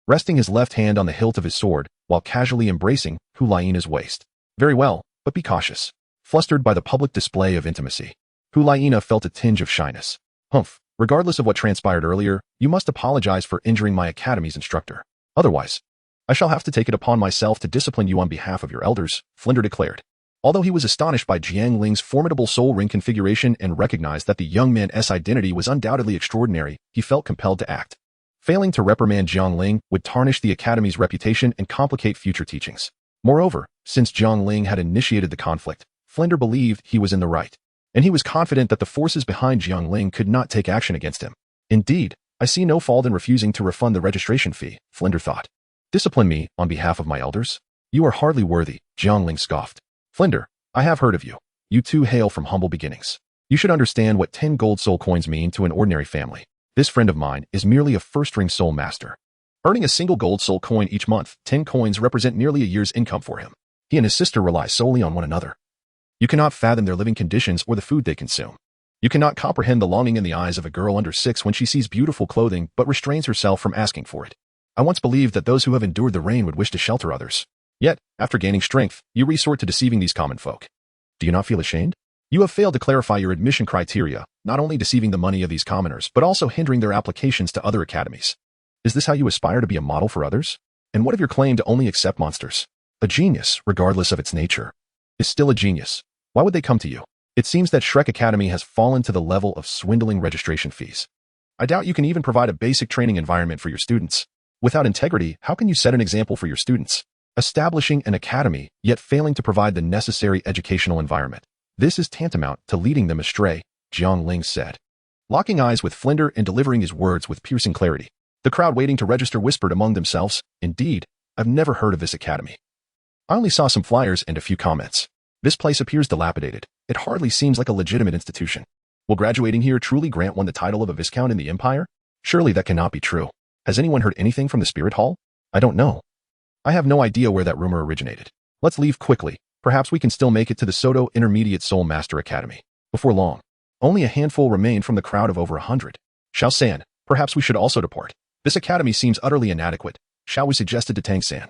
resting his left hand on the hilt of his sword while casually embracing Hu Laiina's waist. Very well, but be cautious. Flustered by the public display of intimacy, Hu Laiina felt a tinge of shyness. Humph, regardless of what transpired earlier, you must apologize for injuring my academy's instructor. Otherwise, I shall have to take it upon myself to discipline you on behalf of your elders, Flinder declared. Although he was astonished by Jiang Ling's formidable soul ring configuration and recognized that the young man's identity was undoubtedly extraordinary, he felt compelled to act. Failing to reprimand Jiang Ling would tarnish the academy's reputation and complicate future teachings. Moreover, since Jiang Ling had initiated the conflict, Flinder believed he was in the right, and he was confident that the forces behind Jiang Ling could not take action against him. Indeed, I see no fault in refusing to refund the registration fee, Flinder thought. Discipline me on behalf of my elders? You are hardly worthy, Jiang Ling scoffed. Flinder, I have heard of you. You too hail from humble beginnings. You should understand what 10 gold soul coins mean to an ordinary family. This friend of mine is merely a first-ring soul master. Earning a single gold soul coin each month, 10 coins represent nearly a year's income for him. He and his sister rely solely on one another. You cannot fathom their living conditions or the food they consume. You cannot comprehend the longing in the eyes of a girl under 6 when she sees beautiful clothing but restrains herself from asking for it. I once believed that those who have endured the rain would wish to shelter others. Yet, after gaining strength, you resort to deceiving these common folk. Do you not feel ashamed? You have failed to clarify your admission criteria, not only deceiving the money of these commoners, but also hindering their applications to other academies. Is this how you aspire to be a model for others? And what of your claim to only accept monsters? A genius, regardless of its nature, is still a genius. Why would they come to you? It seems that Shrek Academy has fallen to the level of swindling registration fees. I doubt you can even provide a basic training environment for your students. Without integrity, how can you set an example for your students? Establishing an academy, yet failing to provide the necessary educational environment. This is tantamount to leading them astray, Jiang Ling said. Locking eyes with Flinder and delivering his words with piercing clarity. The crowd waiting to register whispered among themselves, indeed, I've never heard of this academy. I only saw some flyers and a few comments. This place appears dilapidated. It hardly seems like a legitimate institution. Will graduating here truly grant one the title of a viscount in the empire? Surely that cannot be true. Has anyone heard anything from the spirit hall? I don't know. I have no idea where that rumor originated. Let's leave quickly. Perhaps we can still make it to the Soto Intermediate Soul Master Academy. Before long. Only a handful remained from the crowd of over 100. Xiao San, perhaps we should also depart. This academy seems utterly inadequate. Xiao Wu suggested to Tang San.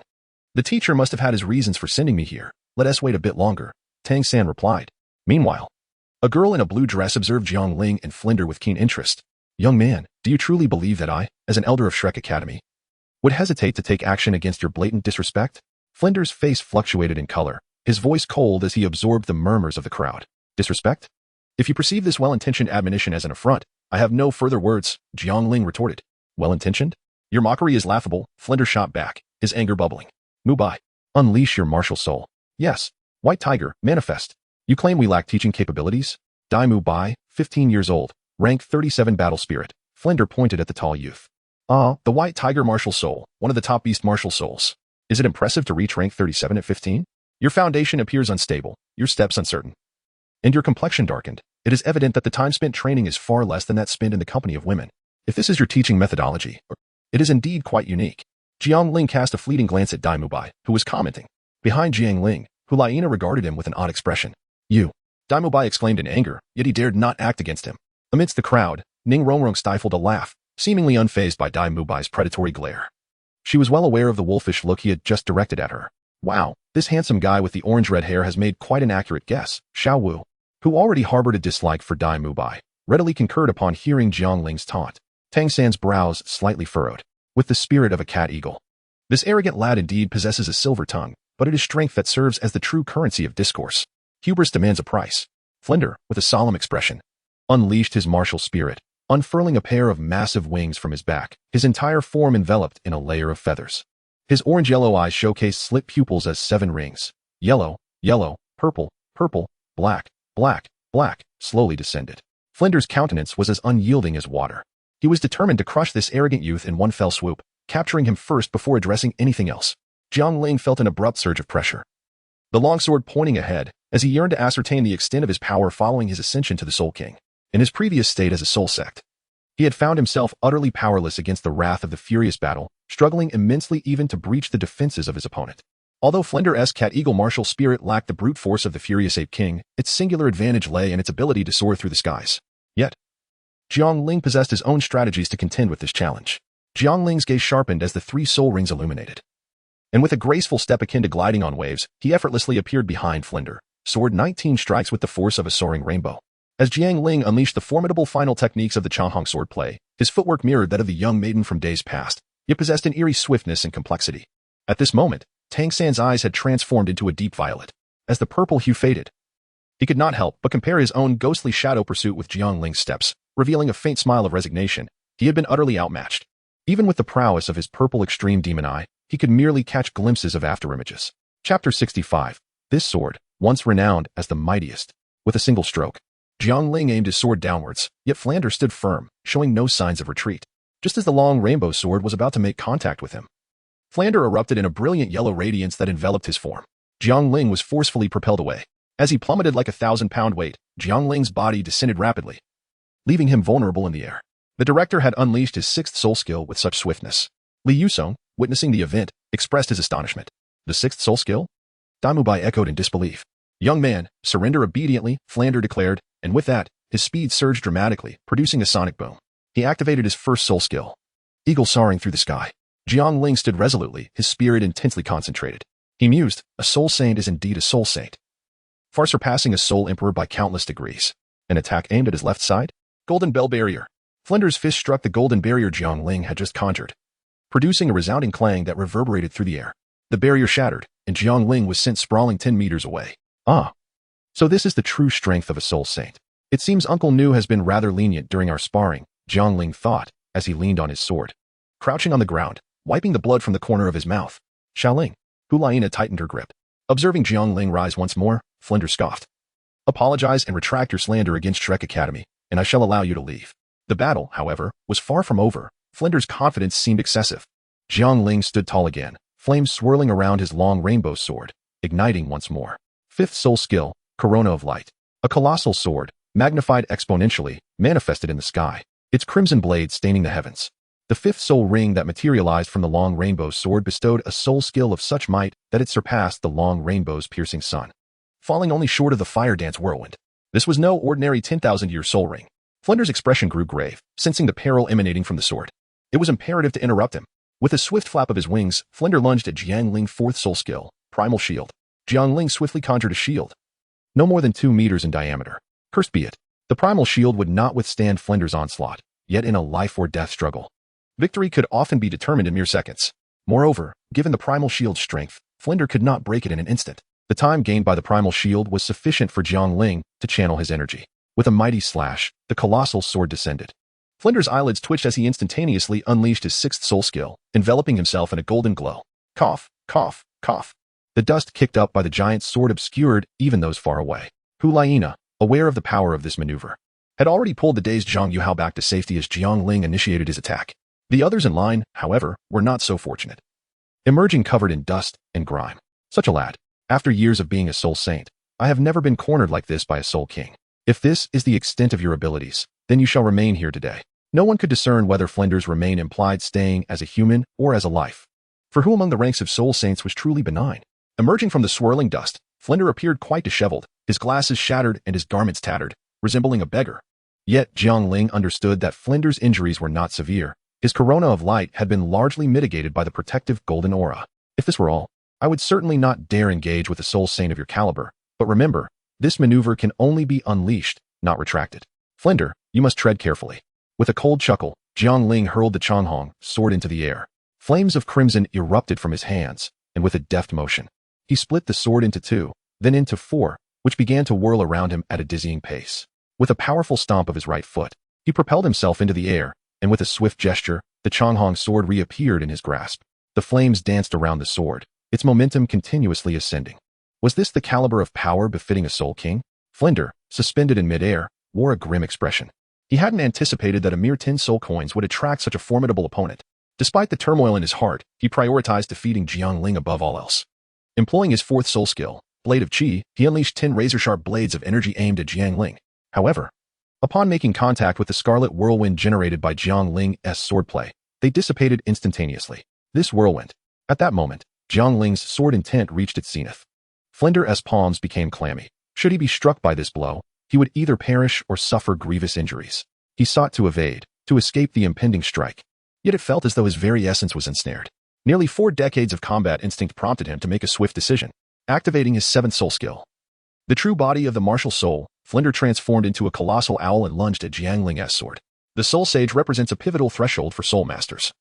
The teacher must have had his reasons for sending me here. Let us wait a bit longer, Tang San replied. Meanwhile, a girl in a blue dress observed Jiang Ling and Flinder with keen interest. Young man, do you truly believe that I, as an elder of Shrek Academy, would hesitate to take action against your blatant disrespect? Flinder's face fluctuated in color, his voice cold as he absorbed the murmurs of the crowd. Disrespect? If you perceive this well-intentioned admonition as an affront, I have no further words, Jiang Ling retorted. Well-intentioned? Your mockery is laughable, Flinder shot back, his anger bubbling. Mubai, unleash your martial soul. Yes, White Tiger, manifest. You claim we lack teaching capabilities? Dai Mubai, 15 years old, rank 37 battle spirit. Flinder pointed at the tall youth. Ah, the White Tiger martial soul, one of the top beast martial souls. Is it impressive to reach rank 37 at 15? Your foundation appears unstable, your steps uncertain, and your complexion darkened. It is evident that the time spent training is far less than that spent in the company of women. If this is your teaching methodology, it is indeed quite unique. Jiang Ling cast a fleeting glance at Dai Mubai, who was commenting. Behind Jiang Ling, Hu Laiina regarded him with an odd expression. You. Dai Mubai exclaimed in anger, yet he dared not act against him. Amidst the crowd, Ning Rongrong stifled a laugh, seemingly unfazed by Dai Mubai's predatory glare. She was well aware of the wolfish look he had just directed at her. Wow, this handsome guy with the orange-red hair has made quite an accurate guess. Xiao Wu, who already harbored a dislike for Dai Mubai, readily concurred upon hearing Jiang Ling's taunt. Tang San's brows slightly furrowed, with the spirit of a cat-eagle. This arrogant lad indeed possesses a silver tongue, but it is strength that serves as the true currency of discourse. Hubris demands a price. Flinder, with a solemn expression, unleashed his martial spirit, unfurling a pair of massive wings from his back, his entire form enveloped in a layer of feathers. His orange-yellow eyes showcased slit pupils as 7 rings. Yellow, yellow, purple, purple, black, black, black, slowly descended. Flinder's countenance was as unyielding as water. He was determined to crush this arrogant youth in one fell swoop, capturing him first before addressing anything else. Jiang Ling felt an abrupt surge of pressure, the longsword pointing ahead, as he yearned to ascertain the extent of his power following his ascension to the Soul King. In his previous state as a soul sect, he had found himself utterly powerless against the wrath of the furious battle, struggling immensely even to breach the defenses of his opponent. Although Flinder's cat-eagle martial spirit lacked the brute force of the furious ape king, its singular advantage lay in its ability to soar through the skies. Yet, Jiang Ling possessed his own strategies to contend with this challenge. Jiang Ling's gaze sharpened as the 3 soul rings illuminated. And with a graceful step akin to gliding on waves, he effortlessly appeared behind Flinder. Sword 19 strikes with the force of a soaring rainbow. As Jiang Ling unleashed the formidable final techniques of the Changhong swordplay, his footwork mirrored that of the young maiden from days past, yet possessed an eerie swiftness and complexity. At this moment, Tang San's eyes had transformed into a deep violet. As the purple hue faded, he could not help but compare his own ghostly shadow pursuit with Jiang Ling's steps, revealing a faint smile of resignation. He had been utterly outmatched. Even with the prowess of his purple extreme demon eye, he could merely catch glimpses of afterimages. Chapter 65. This sword, once renowned as the mightiest. With a single stroke, Jiang Ling aimed his sword downwards, yet Flander stood firm, showing no signs of retreat. Just as the long rainbow sword was about to make contact with him, Flander erupted in a brilliant yellow radiance that enveloped his form. Jiang Ling was forcefully propelled away. As he plummeted like a 1,000-pound weight, Jiang Ling's body descended rapidly, leaving him vulnerable in the air. The director had unleashed his 6th soul skill with such swiftness. Li Yusong, witnessing the event, expressed his astonishment. The 6th soul skill? Damubai echoed in disbelief. Young man, surrender obediently, Flander declared, and with that, his speed surged dramatically, producing a sonic boom. He activated his 1st soul skill. Eagle soaring through the sky. Jiang Ling stood resolutely, his spirit intensely concentrated. He mused, a soul saint is indeed a soul saint, far surpassing a soul emperor by countless degrees. An attack aimed at his left side? Golden Bell Barrier. Flinder's fist struck the golden barrier Jiang Ling had just conjured, producing a resounding clang that reverberated through the air. The barrier shattered, and Jiang Ling was sent sprawling 10 meters away. Ah. So this is the true strength of a soul saint. It seems Uncle Nu has been rather lenient during our sparring, Jiang Ling thought, as he leaned on his sword. Crouching on the ground, wiping the blood from the corner of his mouth, Xiaoling, Hulaina tightened her grip. Observing Jiang Ling rise once more, Flinder scoffed. Apologize and retract your slander against Shrek Academy, and I shall allow you to leave. The battle, however, was far from over. Flinder's confidence seemed excessive. Jiang Ling stood tall again, flames swirling around his long rainbow sword, igniting once more. 5th soul skill, Corona of Light. A colossal sword, magnified exponentially, manifested in the sky, its crimson blade staining the heavens. The 5th soul ring that materialized from the long rainbow sword bestowed a soul skill of such might that it surpassed the long rainbow's piercing sun, falling only short of the fire dance whirlwind. This was no ordinary 10,000-year soul ring. Flinder's expression grew grave, sensing the peril emanating from the sword. It was imperative to interrupt him. With a swift flap of his wings, Flinder lunged at Jiang Ling's 4th soul skill, Primal Shield. Jiang Ling swiftly conjured a shield, no more than 2 meters in diameter. Cursed be it. The Primal Shield would not withstand Flinder's onslaught, yet in a life-or-death struggle, victory could often be determined in mere seconds. Moreover, given the Primal Shield's strength, Flinder could not break it in an instant. The time gained by the Primal Shield was sufficient for Jiang Ling to channel his energy. With a mighty slash, the colossal sword descended. Flinder's eyelids twitched as he instantaneously unleashed his 6th soul skill, enveloping himself in a golden glow. Cough, cough, cough. The dust kicked up by the giant's sword obscured even those far away. Hulaina, aware of the power of this maneuver, had already pulled the dazed Zhang Yuhao back to safety as Jiang Ling initiated his attack. The others in line, however, were not so fortunate, emerging covered in dust and grime. Such a lad. After years of being a soul saint, I have never been cornered like this by a soul king. If this is the extent of your abilities, then you shall remain here today. No one could discern whether Flinder's remain implied staying as a human or as a life. For who among the ranks of soul saints was truly benign? Emerging from the swirling dust, Flinder appeared quite disheveled, his glasses shattered and his garments tattered, resembling a beggar. Yet Jiang Ling understood that Flinder's injuries were not severe. His corona of light had been largely mitigated by the protective golden aura. If this were all, I would certainly not dare engage with a soul saint of your caliber. But remember, this maneuver can only be unleashed, not retracted. Flinder, you must tread carefully. With a cold chuckle, Jiang Ling hurled the Changhong sword into the air. Flames of crimson erupted from his hands, and with a deft motion, he split the sword into 2, then into 4, which began to whirl around him at a dizzying pace. With a powerful stomp of his right foot, he propelled himself into the air, and with a swift gesture, the Changhong sword reappeared in his grasp. The flames danced around the sword, its momentum continuously ascending. Was this the caliber of power befitting a soul king? Flinder, suspended in midair, wore a grim expression. He hadn't anticipated that a mere 10 soul coins would attract such a formidable opponent. Despite the turmoil in his heart, he prioritized defeating Jiang Ling above all else. Employing his 4th soul skill, Blade of Qi, he unleashed 10 razor-sharp blades of energy aimed at Jiang Ling. However, upon making contact with the scarlet whirlwind generated by Jiang Ling's swordplay, they dissipated instantaneously. This whirlwind. At that moment, Jiang Ling's sword intent reached its zenith. Flinder's palms became clammy. Should he be struck by this blow, he would either perish or suffer grievous injuries. He sought to evade, to escape the impending strike. Yet it felt as though his very essence was ensnared. Nearly 4 decades of combat instinct prompted him to make a swift decision, activating his 7th soul skill. The true body of the martial soul, Flinder transformed into a colossal owl and lunged at Jiang Ling's sword. The Soul Sage represents a pivotal threshold for soul masters,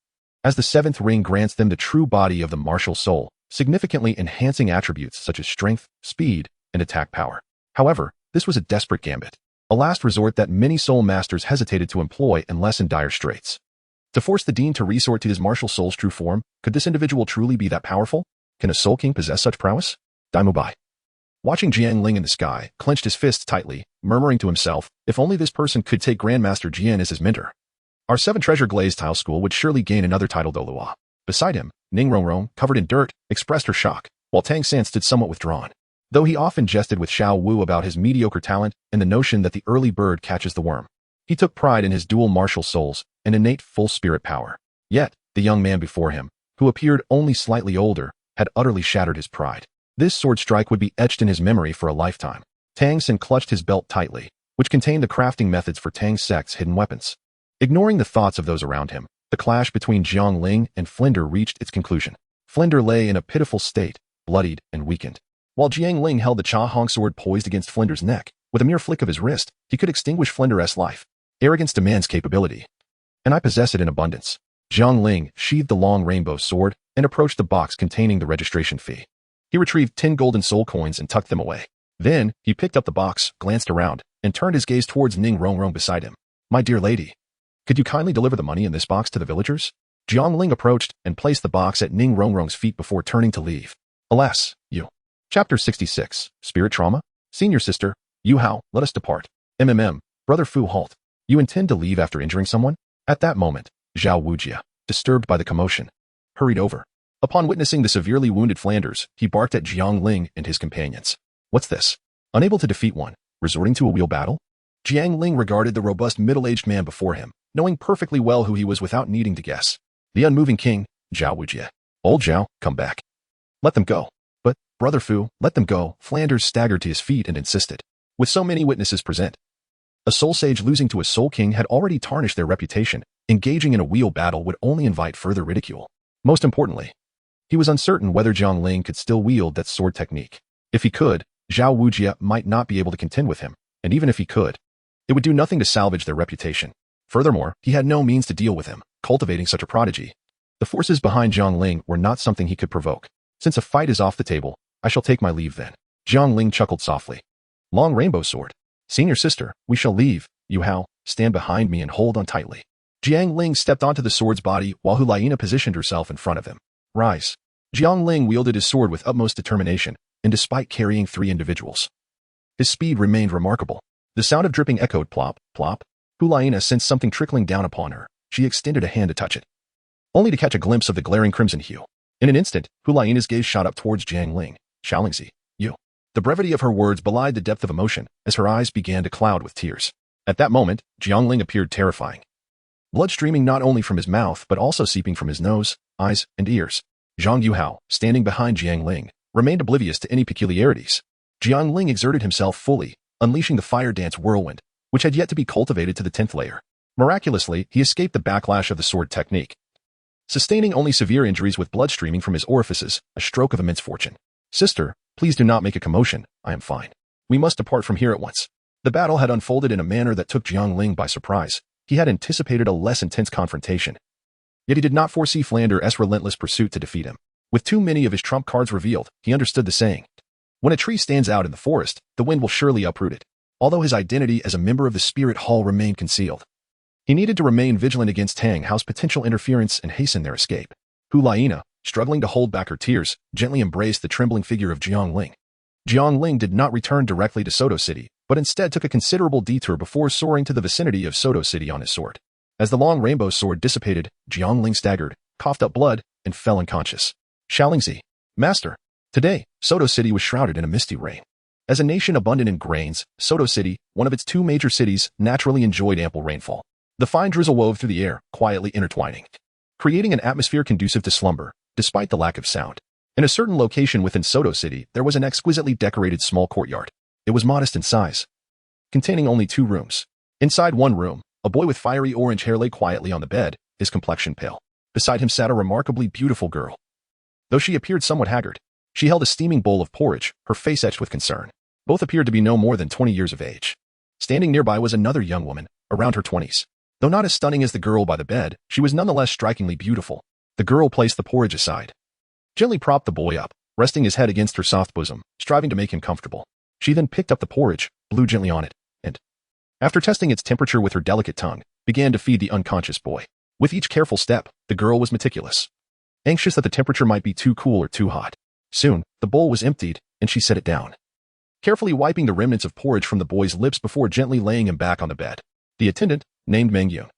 as the 7th ring grants them the true body of the martial soul, significantly enhancing attributes such as strength, speed, and attack power. However, this was a desperate gambit, a last resort that many soul masters hesitated to employ unless in dire straits. To force the Dean to resort to his martial soul's true form, could this individual truly be that powerful? Can a Soul King possess such prowess? Daimubai. Watching Jiang Ling in the sky, clenched his fists tightly, murmuring to himself, if only this person could take Grandmaster Jian as his mentor. Our 7 treasure glazed tile school would surely gain another title Douluo. Beside him, Ning Rongrong, covered in dirt, expressed her shock, while Tang San stood somewhat withdrawn. Though he often jested with Xiao Wu about his mediocre talent and the notion that the early bird catches the worm, he took pride in his dual martial souls and innate full spirit power. Yet, the young man before him, who appeared only slightly older, had utterly shattered his pride. This sword strike would be etched in his memory for a lifetime. Tang San clutched his belt tightly, which contained the crafting methods for Tang Sect's hidden weapons. Ignoring the thoughts of those around him, the clash between Jiang Ling and Flinder reached its conclusion. Flinder lay in a pitiful state, bloodied and weakened. While Jiang Ling held the Cha Hong sword poised against Flinder's neck, with a mere flick of his wrist, he could extinguish Flinder's life. Arrogance demands capability, and I possess it in abundance. Jiang Ling sheathed the long rainbow sword and approached the box containing the registration fee. He retrieved 10 golden soul coins and tucked them away. Then, he picked up the box, glanced around, and turned his gaze towards Ning Rongrong beside him. My dear lady, could you kindly deliver the money in this box to the villagers? Jiang Ling approached and placed the box at Ning Rongrong's feet before turning to leave. Alas, you. Chapter 66, Spirit Trauma? Senior Sister, Yu Hao, let us depart. Brother Fu, halt. You intend to leave after injuring someone? At that moment, Zhao Wujia, disturbed by the commotion, hurried over. Upon witnessing the severely wounded Flanders, he barked at Jiang Ling and his companions. What's this? Unable to defeat one, resorting to a wheel battle? Jiang Ling regarded the robust middle-aged man before him, knowing perfectly well who he was without needing to guess. The unmoving king, Zhao Wujia. Old Zhao, come back. Let them go. But, Brother Fu, let them go. Flanders staggered to his feet and insisted. With so many witnesses present, a soul sage losing to a soul king had already tarnished their reputation. Engaging in a wheel battle would only invite further ridicule. Most importantly, he was uncertain whether Jiang Ling could still wield that sword technique. If he could, Zhao Wujia might not be able to contend with him, and even if he could, it would do nothing to salvage their reputation. Furthermore, he had no means to deal with him, cultivating such a prodigy. The forces behind Jiang Ling were not something he could provoke. Since a fight is off the table, I shall take my leave then. Jiang Ling chuckled softly. Long rainbow sword. Senior sister, we shall leave. Yu Hao, stand behind me and hold on tightly. Jiang Ling stepped onto the sword's body while Hulaina positioned herself in front of him. Rise. Jiang Ling wielded his sword with utmost determination, and despite carrying 3 individuals, his speed remained remarkable. The sound of dripping echoed plop, plop. Hulaina sensed something trickling down upon her. She extended a hand to touch it, only to catch a glimpse of the glaring crimson hue. In an instant, Hulaina's gaze shot up towards Jiang Ling. Xiaolingzi, you. The brevity of her words belied the depth of emotion as her eyes began to cloud with tears. At that moment, Jiang Ling appeared terrifying. Blood streaming not only from his mouth but also seeping from his nose, eyes, and ears. Zhang Yuhao, standing behind Jiang Ling, remained oblivious to any peculiarities. Jiang Ling exerted himself fully, unleashing the fire dance whirlwind, which had yet to be cultivated to the 10th layer. Miraculously, he escaped the backlash of the sword technique, sustaining only severe injuries with blood streaming from his orifices, a stroke of immense fortune. Sister, please do not make a commotion. I am fine. We must depart from here at once. The battle had unfolded in a manner that took Jiang Ling by surprise. He had anticipated a less intense confrontation, yet he did not foresee Flanders' relentless pursuit to defeat him. With too many of his trump cards revealed, he understood the saying. When a tree stands out in the forest, the wind will surely uproot it. Although his identity as a member of the Spirit Hall remained concealed, he needed to remain vigilant against Tang Hao's potential interference and hasten their escape. Hulaina, struggling to hold back her tears, gently embraced the trembling figure of Jiang Ling. Jiang Ling did not return directly to Soto City, but instead took a considerable detour before soaring to the vicinity of Soto City on his sword. As the long rainbow sword dissipated, Jiang Ling staggered, coughed up blood, and fell unconscious. Xiaolingzi, Master. Today, Soto City was shrouded in a misty rain. As a nation abundant in grains, Soto City, one of its 2 major cities, naturally enjoyed ample rainfall. The fine drizzle wove through the air, quietly intertwining, creating an atmosphere conducive to slumber, despite the lack of sound. In a certain location within Soto City, there was an exquisitely decorated small courtyard. It was modest in size, containing only 2 rooms. Inside one room, A boy with fiery orange hair lay quietly on the bed, his complexion pale. Beside him sat a remarkably beautiful girl. Though she appeared somewhat haggard, she held a steaming bowl of porridge, her face etched with concern. Both appeared to be no more than 20 years of age. Standing nearby was another young woman, around her 20s. Though not as stunning as the girl by the bed, she was nonetheless strikingly beautiful. The girl placed the porridge aside. Gently propped the boy up, resting his head against her soft bosom, striving to make him comfortable. She then picked up the porridge, blew gently on it, and, after testing its temperature with her delicate tongue, began to feed the unconscious boy. With each careful step, the girl was meticulous, anxious that the temperature might be too cool or too hot. Soon, the bowl was emptied, and she set it down, carefully wiping the remnants of porridge from the boy's lips before gently laying him back on the bed. The attendant, named Mengyun,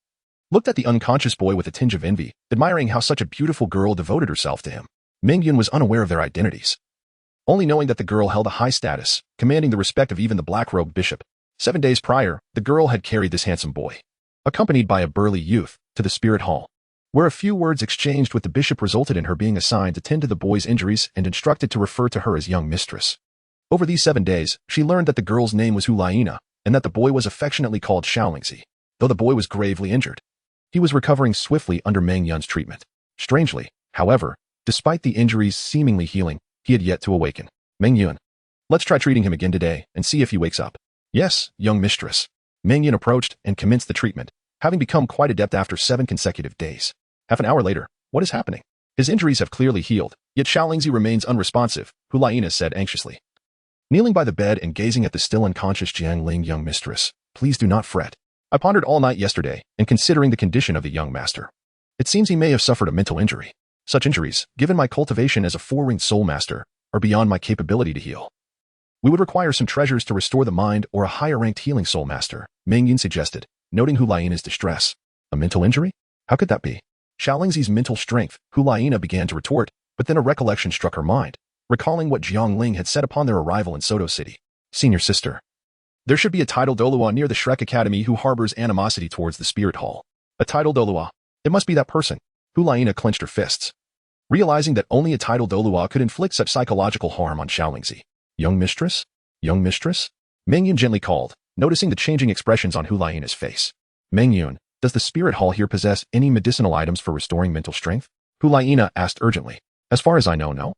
looked at the unconscious boy with a tinge of envy, admiring how such a beautiful girl devoted herself to him. Mengyun was unaware of their identities, only knowing that the girl held a high status, commanding the respect of even the black-robed bishop. 7 days prior, the girl had carried this handsome boy, accompanied by a burly youth, to the spirit hall, where a few words exchanged with the bishop resulted in her being assigned to tend to the boy's injuries and instructed to refer to her as young mistress. Over these 7 days, she learned that the girl's name was Hulaina, and that the boy was affectionately called Xiaolingzi. Though the boy was gravely injured, he was recovering swiftly under Mengyun's treatment. Strangely, however, despite the injuries seemingly healing, he had yet to awaken. Mengyun, let's try treating him again today and see if he wakes up. Yes, young mistress. Mengyun approached and commenced the treatment, having become quite adept after 7 consecutive days. Half an hour later, what is happening? His injuries have clearly healed, yet Xiaolingzi remains unresponsive, Hulaina said anxiously. Kneeling by the bed and gazing at the still unconscious Jiang Ling, young mistress, please do not fret. I pondered all night yesterday, and considering the condition of the young master, it seems he may have suffered a mental injury. Such injuries, given my cultivation as a 4-ringed soul master, are beyond my capability to heal. We would require some treasures to restore the mind or a higher-ranked healing soul master, Mengyun suggested, noting Hulaina's distress. A mental injury? How could that be? Xiaolingzi's mental strength, Hulaina began to retort, but then a recollection struck her mind, recalling what Jiang Ling had said upon their arrival in Soto City. Senior sister. There should be a title Douluo near the Shrek Academy who harbors animosity towards the Spirit Hall. A title Douluo. It must be that person. Hulaina clenched her fists, realizing that only a title Douluo could inflict such psychological harm on Xiaolingzi. Young mistress? Young mistress? Mengyun gently called, noticing the changing expressions on Hulaina's face. Mengyun, does the Spirit Hall here possess any medicinal items for restoring mental strength? Hulaina asked urgently. As far as I know, no.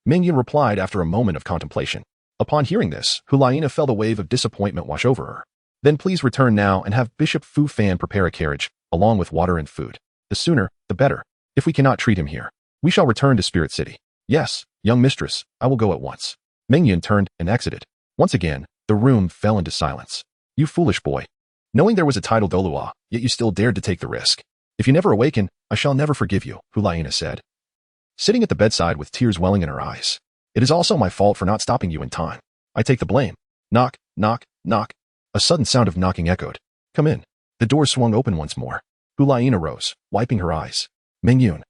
Mengyun replied after a moment of contemplation. Upon hearing this, Hulaina felt a wave of disappointment wash over her. Then please return now and have Bishop Fu Fan prepare a carriage, along with water and food. The sooner, the better. If we cannot treat him here, we shall return to Spirit City. Yes, young mistress, I will go at once. Mengyun turned and exited. Once again, the room fell into silence. You foolish boy. Knowing there was a title Douluo, yet you still dared to take the risk. If you never awaken, I shall never forgive you, Hulaina said, sitting at the bedside with tears welling in her eyes. It is also my fault for not stopping you in time. I take the blame. Knock, knock, knock. A sudden sound of knocking echoed. Come in. The door swung open once more. Hulaina rose, wiping her eyes. Mengyun,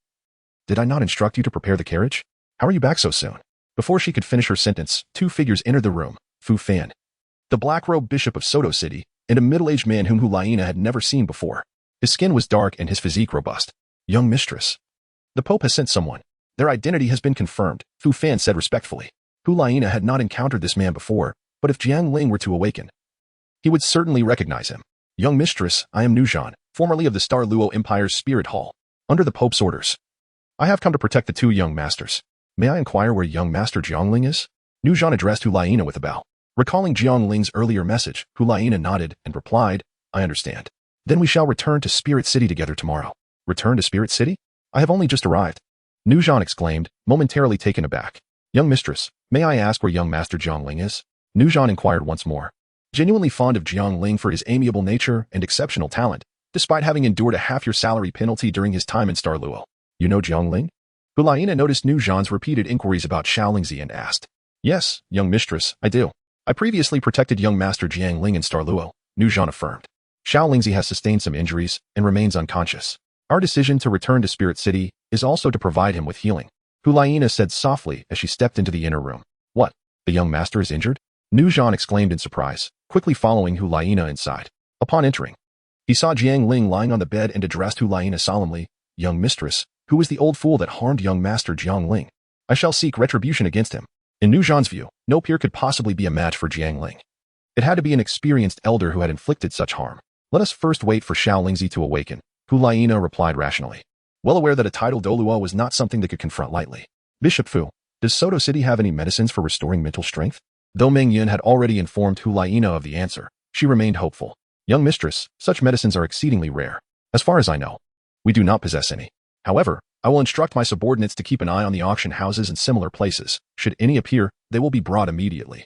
did I not instruct you to prepare the carriage? How are you back so soon? Before she could finish her sentence, 2 figures entered the room. Fu Fan, the black-robed bishop of Soto City, and a middle-aged man whom Hulaina had never seen before. His skin was dark and his physique robust. Young mistress. The Pope has sent someone. Their identity has been confirmed, Fu Fan said respectfully. Hulaina had not encountered this man before, but if Jiang Ling were to awaken, he would certainly recognize him. Young mistress, I am Nuzhan, formerly of the Douluo Empire's Spirit Hall. Under the Pope's orders, I have come to protect the 2 young masters. May I inquire where young master Jiang Ling is? Nuzhan addressed Hulaina with a bow. Recalling Jiang Ling's earlier message, Hulaina nodded and replied, I understand. Then we shall return to Spirit City together tomorrow. Return to Spirit City? I have only just arrived. Nuzhan exclaimed, momentarily taken aback. Young mistress, may I ask where young master Jiang Ling is? Nuzhan inquired once more. Genuinely fond of Jiang Ling for his amiable nature and exceptional talent, despite having endured a half-year salary penalty during his time in Douluo. You know Jiang Ling? Hulaina noticed Nuzhan's repeated inquiries about Xiaolingzi and asked. Yes, young mistress, I do. I previously protected young master Jiang Ling in Douluo, Nuzhan affirmed. Xiaolingzi has sustained some injuries and remains unconscious. Our decision to return to Spirit City is also to provide him with healing, Hulaina said softly as she stepped into the inner room. What? The young master is injured? Nuzhan exclaimed in surprise, quickly following Hulaina inside. Upon entering, he saw Jiang Ling lying on the bed and addressed Hulaina solemnly. Young mistress, who was the old fool that harmed young master Jiang Ling? I shall seek retribution against him. In Nuzhan's view, no peer could possibly be a match for Jiang Ling. It had to be an experienced elder who had inflicted such harm. Let us first wait for Xiao Lingzi to awaken, Hulaina replied rationally, well aware that a tidal Douluo was not something they could confront lightly. Bishop Fu, does Soto City have any medicines for restoring mental strength? Though Meng Yun had already informed Hulaina of the answer, she remained hopeful. Young mistress, such medicines are exceedingly rare. As far as I know, we do not possess any. However, I will instruct my subordinates to keep an eye on the auction houses and similar places. Should any appear, they will be brought immediately.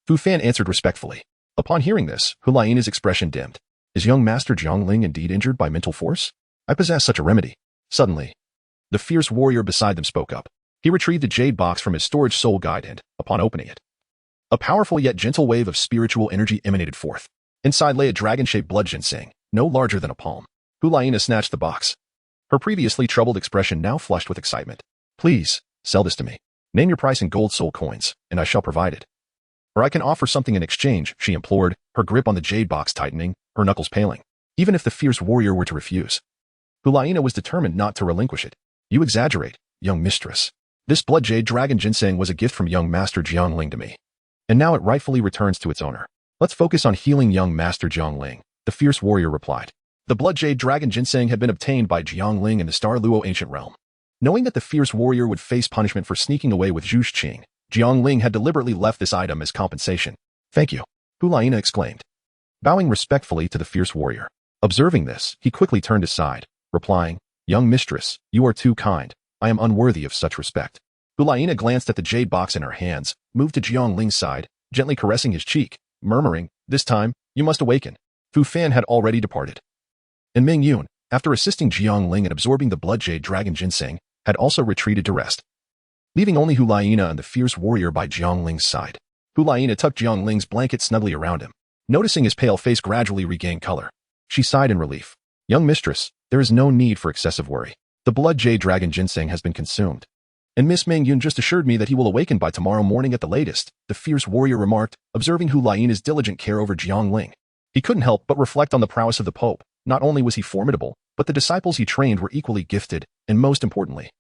Fu Fan answered respectfully. Upon hearing this, Hulaina's expression dimmed. Is young Master Jiang Ling indeed injured by mental force? I possess such a remedy. Suddenly, the fierce warrior beside them spoke up. He retrieved a jade box from his storage soul guide and, upon opening it, a powerful yet gentle wave of spiritual energy emanated forth. Inside lay a dragon-shaped blood ginseng, no larger than a palm. Hulaina snatched the box. Her previously troubled expression now flushed with excitement. Please, sell this to me. Name your price in gold soul coins, and I shall provide it. Or I can offer something in exchange, she implored, her grip on the jade box tightening, her knuckles paling. Even if the fierce warrior were to refuse, Hulaina was determined not to relinquish it. You exaggerate, young mistress. This blood jade dragon ginseng was a gift from young Master Jiang Ling to me. And now it rightfully returns to its owner. Let's focus on healing young Master Jiang Ling, the fierce warrior replied. The blood jade dragon ginseng had been obtained by Jiang Ling in the Douluo ancient realm. Knowing that the fierce warrior would face punishment for sneaking away with Zhu Qing, Jiang Ling had deliberately left this item as compensation. Thank you, Hulaina exclaimed, bowing respectfully to the fierce warrior. Observing this, he quickly turned aside, replying, Young mistress, you are too kind. I am unworthy of such respect. Hulaina glanced at the jade box in her hands, moved to Jiang Ling's side, gently caressing his cheek, murmuring, this time, you must awaken. Fu Fan had already departed. And Meng Yun, after assisting Jiang Ling in absorbing the blood jade dragon ginseng, had also retreated to rest, leaving only Hulaina and the fierce warrior by Jiang Ling's side. Hulaina tucked Jiang Ling's blanket snugly around him. Noticing his pale face gradually regain color, she sighed in relief. Young mistress, there is no need for excessive worry. The blood jade dragon ginseng has been consumed. And Miss Meng Yun just assured me that he will awaken by tomorrow morning at the latest, the fierce warrior remarked, observing Hulaina's diligent care over Jiang Ling. He couldn't help but reflect on the prowess of the Pope. Not only was he formidable, but the disciples he trained were equally gifted, and most importantly,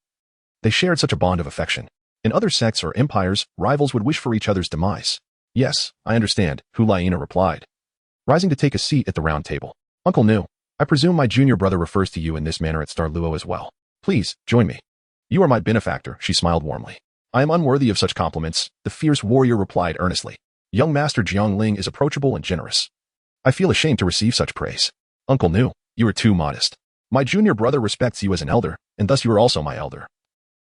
they shared such a bond of affection. In other sects or empires, rivals would wish for each other's demise. Yes, I understand, Hulaina replied, rising to take a seat at the round table. Uncle Nu, I presume my junior brother refers to you in this manner at Douluo as well. Please, join me. You are my benefactor, she smiled warmly. I am unworthy of such compliments, the fierce warrior replied earnestly. Young Master Jiang Ling is approachable and generous. I feel ashamed to receive such praise. Uncle Nu, you are too modest. My junior brother respects you as an elder, and thus you are also my elder.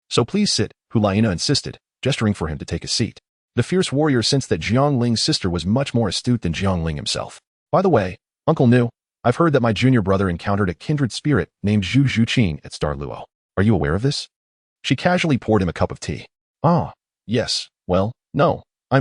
So please sit, Hulaina insisted, gesturing for him to take a seat. The fierce warrior sensed that Jiang Ling's sister was much more astute than Jiang Ling himself. By the way, Uncle Nu, I've heard that my junior brother encountered a kindred spirit named Zhu Qing at Douluo. Are you aware of this? She casually poured him a cup of tea. Ah, yes, well, no, I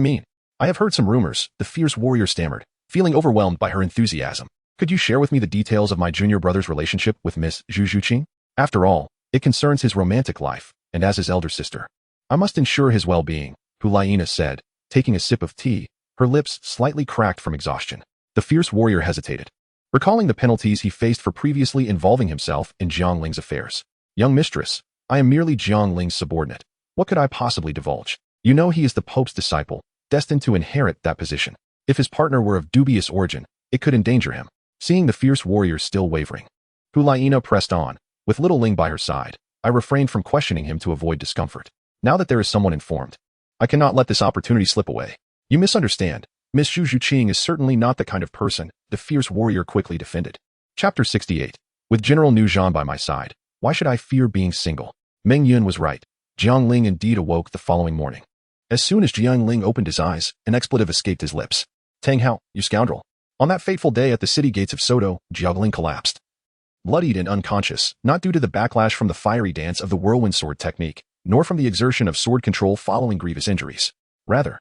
have heard some rumors, the fierce warrior stammered, feeling overwhelmed by her enthusiasm. Could you share with me the details of my junior brother's relationship with Miss Zhu Qing? After all, it concerns his romantic life, and as his elder sister, I must ensure his well-being, Hulaina said, taking a sip of tea, her lips slightly cracked from exhaustion. The fierce warrior hesitated, recalling the penalties he faced for previously involving himself in Jiang Ling's affairs. Young mistress, I am merely Jiang Ling's subordinate. What could I possibly divulge? You know he is the Pope's disciple, destined to inherit that position. If his partner were of dubious origin, it could endanger him. Seeing the fierce warrior still wavering, Hulaina pressed on. With little Ling by her side, I refrained from questioning him to avoid discomfort. Now that there is someone informed, I cannot let this opportunity slip away. You misunderstand. Miss Zhu Qing is certainly not the kind of person, the fierce warrior quickly defended. Chapter 68. With General Nu Zhan by my side, why should I fear being single? Meng Yun was right. Jiang Ling indeed awoke the following morning. As soon as Jiang Ling opened his eyes, an expletive escaped his lips. Tang Hao, you scoundrel. On that fateful day at the city gates of Soto, Jiang Ling collapsed, bloodied and unconscious, not due to the backlash from the fiery dance of the whirlwind sword technique, nor from the exertion of sword control following grievous injuries. Rather,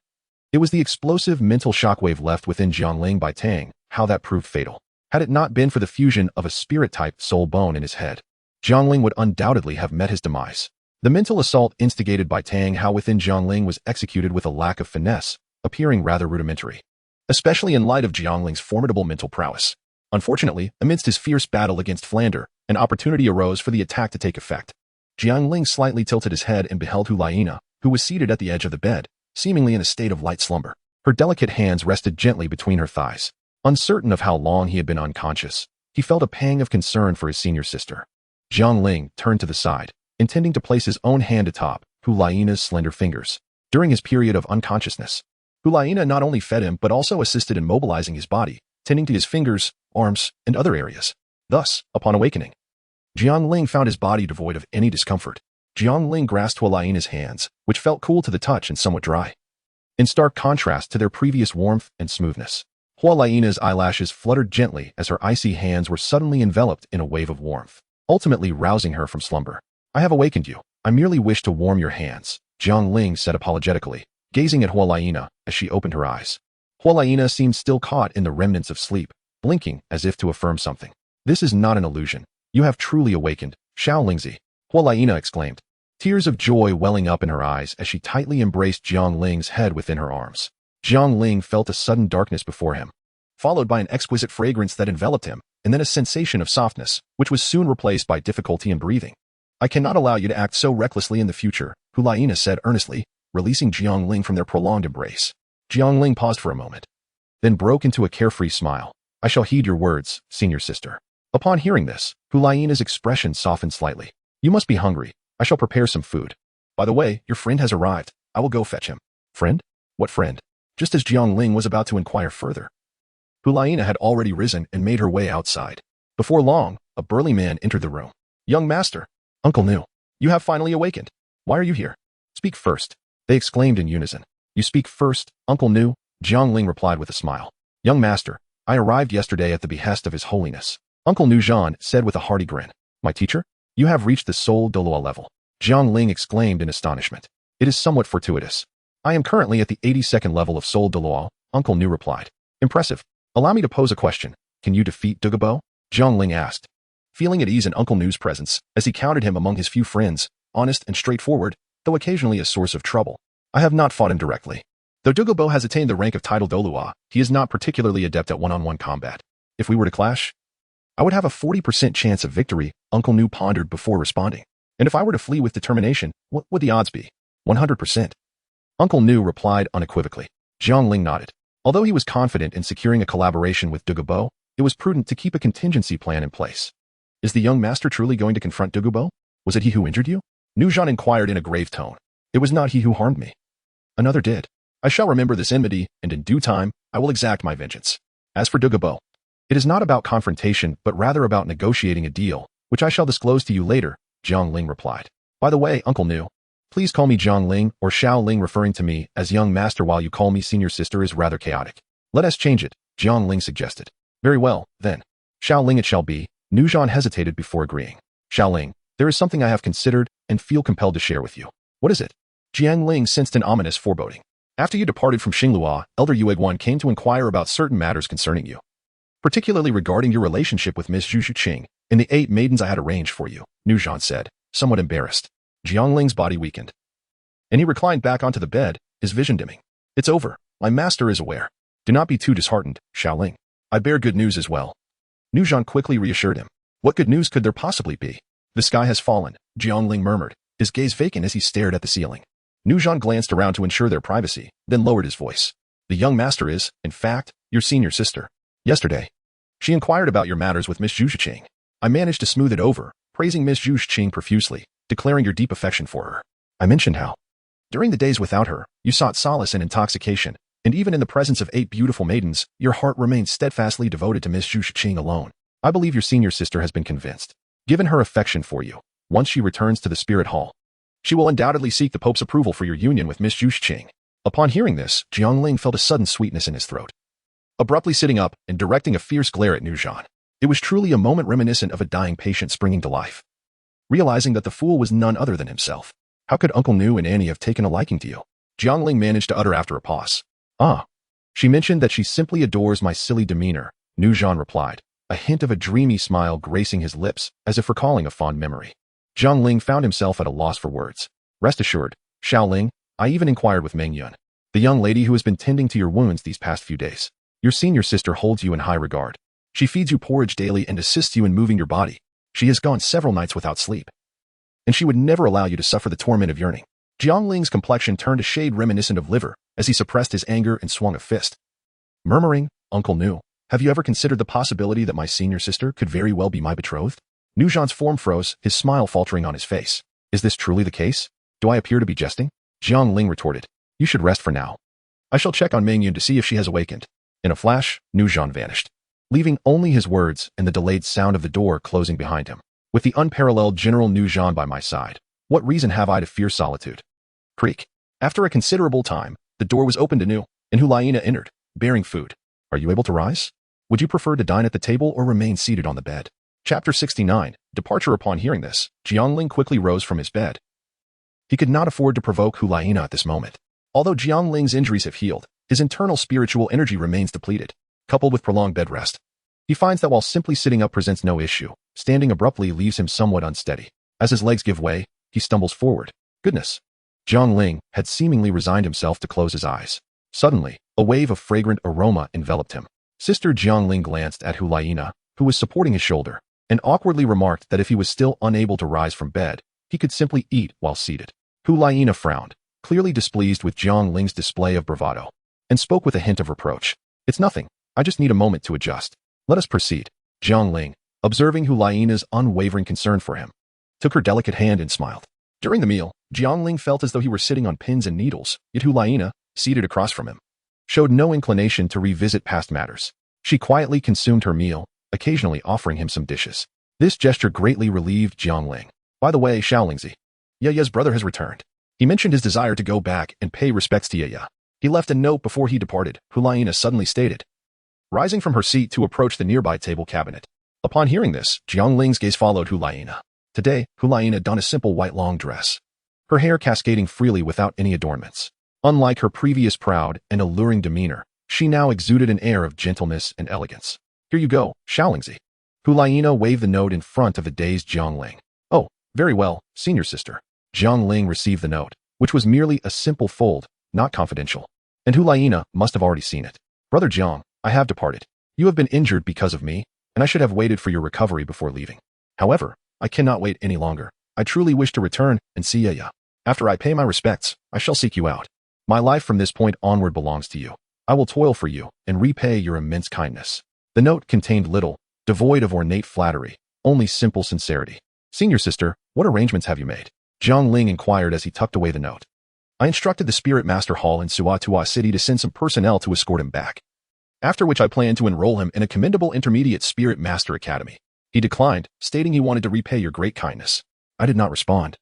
it was the explosive mental shockwave left within Jiang Ling by Tang Hao that proved fatal. Had it not been for the fusion of a spirit-type soul bone in his head, Jiang Ling would undoubtedly have met his demise. The mental assault instigated by Tang Hao within Jiang Ling was executed with a lack of finesse, appearing rather rudimentary, especially in light of Jiang Ling's formidable mental prowess. Unfortunately, amidst his fierce battle against Flander, an opportunity arose for the attack to take effect. Jiang Ling slightly tilted his head and beheld Hulaina, who was seated at the edge of the bed, seemingly in a state of light slumber. Her delicate hands rested gently between her thighs. Uncertain of how long he had been unconscious, he felt a pang of concern for his senior sister. Jiang Ling turned to the side, intending to place his own hand atop Huliana's slender fingers. During his period of unconsciousness, Huliana not only fed him but also assisted in mobilizing his body, tending to his fingers, arms, and other areas. Thus, upon awakening, Jiang Ling found his body devoid of any discomfort. Jiang Ling grasped Huliana's hands, which felt cool to the touch and somewhat dry, in stark contrast to their previous warmth and smoothness. Huliana's eyelashes fluttered gently as her icy hands were suddenly enveloped in a wave of warmth, ultimately rousing her from slumber. I have awakened you. I merely wish to warm your hands, Jiang Ling said apologetically, gazing at Huliana as she opened her eyes. Huliana seemed still caught in the remnants of sleep, blinking as if to affirm something. This is not an illusion. You have truly awakened, Xiao Lingzi, Huliana exclaimed, tears of joy welling up in her eyes as she tightly embraced Jiang Ling's head within her arms. Jiang Ling felt a sudden darkness before him, followed by an exquisite fragrance that enveloped him, and then a sensation of softness, which was soon replaced by difficulty in breathing. I cannot allow you to act so recklessly in the future, Huliana said earnestly, releasing Jiang Ling from their prolonged embrace. Jiang Ling paused for a moment, then broke into a carefree smile. I shall heed your words, senior sister. Upon hearing this, Huliana's expression softened slightly. You must be hungry. I shall prepare some food. By the way, your friend has arrived. I will go fetch him. Friend? What friend? Just as Jiang Ling was about to inquire further, Huliana had already risen and made her way outside. Before long, a burly man entered the room. Young master, Uncle Nu, you have finally awakened. Why are you here? Speak first, they exclaimed in unison. You speak first, Uncle Nu, Jiang Ling replied with a smile. Young master, I arrived yesterday at the behest of His Holiness, Uncle Nu Zhan said with a hearty grin. My teacher? You have reached the soul Douluo level, Jiang Ling exclaimed in astonishment. It is somewhat fortuitous. I am currently at the 82nd level of soul Douluo, Uncle Nu replied. Impressive. Allow me to pose a question. Can you defeat Douluo? Jiang Ling asked, feeling at ease in Uncle Nu's presence, as he counted him among his few friends, honest and straightforward, though occasionally a source of trouble. I have not fought him directly. Though Douluo has attained the rank of title Douluo, he is not particularly adept at one-on-one combat. If we were to clash, I would have a 40% chance of victory, Uncle Nu pondered before responding. And if I were to flee with determination, what would the odds be? 100%. Uncle Nu replied unequivocally. Jiang Ling nodded. Although he was confident in securing a collaboration with Douluo, it was prudent to keep a contingency plan in place. Is the young master truly going to confront Douluo? Was it he who injured you? Nu Zhan inquired in a grave tone. It was not he who harmed me. Another did. I shall remember this enmity, and in due time, I will exact my vengeance. As for Douluo, it is not about confrontation, but rather about negotiating a deal, which I shall disclose to you later, Jiang Ling replied. By the way, Uncle Nu, please call me Jiang Ling or Xiao Ling. Referring to me as young master while you call me senior sister is rather chaotic. Let us change it, Jiang Ling suggested. Very well, then. Xiao Ling it shall be. Nu Zhan hesitated before agreeing. Xiao Ling, there is something I have considered and feel compelled to share with you. What is it? Jiang Ling sensed an ominous foreboding. After you departed from Xinglua, Elder Yueguan came to inquire about certain matters concerning you, particularly regarding your relationship with Miss Zhu Qing and the 8 maidens I had arranged for you, Nu Zhan said, somewhat embarrassed. Jiang Ling's body weakened, and he reclined back onto the bed, his vision dimming. It's over. My master is aware. Do not be too disheartened, Xiao Ling. I bear good news as well. Nu Zhan quickly reassured him. What good news could there possibly be? The sky has fallen, Jiang Ling murmured, his gaze vacant as he stared at the ceiling. Nu Zhan glanced around to ensure their privacy, then lowered his voice. The young master is, in fact, your senior sister. Yesterday, she inquired about your matters with Miss Zhu Qing. I managed to smooth it over, praising Miss Zhu Qing profusely, declaring your deep affection for her. I mentioned how, during the days without her, you sought solace in intoxication, and even in the presence of 8 beautiful maidens, your heart remained steadfastly devoted to Miss Zhu Qing alone. I believe your senior sister has been convinced. Given her affection for you, once she returns to the Spirit Hall, she will undoubtedly seek the Pope's approval for your union with Miss Zhu Qing. Upon hearing this, Jiang Ling felt a sudden sweetness in his throat. Abruptly sitting up and directing a fierce glare at Nu Zhan, it was truly a moment reminiscent of a dying patient springing to life. Realizing that the fool was none other than himself, how could Uncle Nu and Annie have taken a liking to you? Jiang Ling managed to utter after a pause. Ah. She mentioned that she simply adores my silly demeanor, Nu Zhan replied, a hint of a dreamy smile gracing his lips as if recalling a fond memory. Jiang Ling found himself at a loss for words. Rest assured, Xiao Ling, I even inquired with Meng Yun, the young lady who has been tending to your wounds these past few days. Your senior sister holds you in high regard. She feeds you porridge daily and assists you in moving your body. She has gone several nights without sleep, and she would never allow you to suffer the torment of yearning. Jiang Ling's complexion turned a shade reminiscent of liver as he suppressed his anger and swung a fist, murmuring, Uncle Nu, Have you ever considered the possibility that my senior sister could very well be my betrothed? Nuzhan's form froze, his smile faltering on his face. Is this truly the case? Do I appear to be jesting? Jiang Ling retorted. You should rest for now. I shall check on Mingyun to see if she has awakened. In a flash, Nuzhan vanished, leaving only his words and the delayed sound of the door closing behind him. With the unparalleled General Nuzhan by my side, what reason have I to fear solitude? Creak. After a considerable time, the door was opened anew, and Hulaina entered, bearing food. Are you able to rise? Would you prefer to dine at the table or remain seated on the bed? Chapter 69, Departure. Upon hearing this, Jiang Ling quickly rose from his bed. He could not afford to provoke Hulaina at this moment. Although Jiang Ling's injuries have healed, his internal spiritual energy remains depleted, coupled with prolonged bed rest. He finds that while simply sitting up presents no issue, standing abruptly leaves him somewhat unsteady. As his legs give way, he stumbles forward. Goodness! Jiang Ling had seemingly resigned himself to close his eyes. Suddenly, a wave of fragrant aroma enveloped him. Sister Jiang Ling glanced at Hulaina, who was supporting his shoulder, and awkwardly remarked that if he was still unable to rise from bed, he could simply eat while seated. Hulaina frowned, clearly displeased with Jiang Ling's display of bravado, and spoke with a hint of reproach. It's nothing. I just need a moment to adjust. Let us proceed. Jiang Ling, observing Hulaina's unwavering concern for him, took her delicate hand and smiled. During the meal, Jiang Ling felt as though he were sitting on pins and needles, yet Hulaina, seated across from him, showed no inclination to revisit past matters. She quietly consumed her meal, occasionally offering him some dishes. This gesture greatly relieved Jiang Ling. By the way, Xiaolingzi, Yaya's brother has returned. He mentioned his desire to go back and pay respects to Yaya. He left a note before he departed, Hulaina suddenly stated, rising from her seat to approach the nearby table cabinet. Upon hearing this, Jiang Ling's gaze followed Hulaina. Today, Hulaina donned a simple white long dress, her hair cascading freely without any adornments. Unlike her previous proud and alluring demeanor, she now exuded an air of gentleness and elegance. Here you go, Xiaolingzi. Hulaina waved the note in front of the dazed Jiang Ling. Oh, very well, senior sister. Jiang Ling received the note, which was merely a simple fold, not confidential. And Hulaina must have already seen it. Brother Jiang, I have departed. You have been injured because of me, and I should have waited for your recovery before leaving. However, I cannot wait any longer. I truly wish to return and see Yaya. After I pay my respects, I shall seek you out. My life from this point onward belongs to you. I will toil for you and repay your immense kindness. The note contained little, devoid of ornate flattery, only simple sincerity. Senior sister, what arrangements have you made? Jiang Ling inquired as he tucked away the note. I instructed the Spirit Master Hall in Suatua City to send some personnel to escort him back, after which I plan to enroll him in a commendable intermediate Spirit Master Academy. He declined, stating he wanted to repay your great kindness. I did not respond,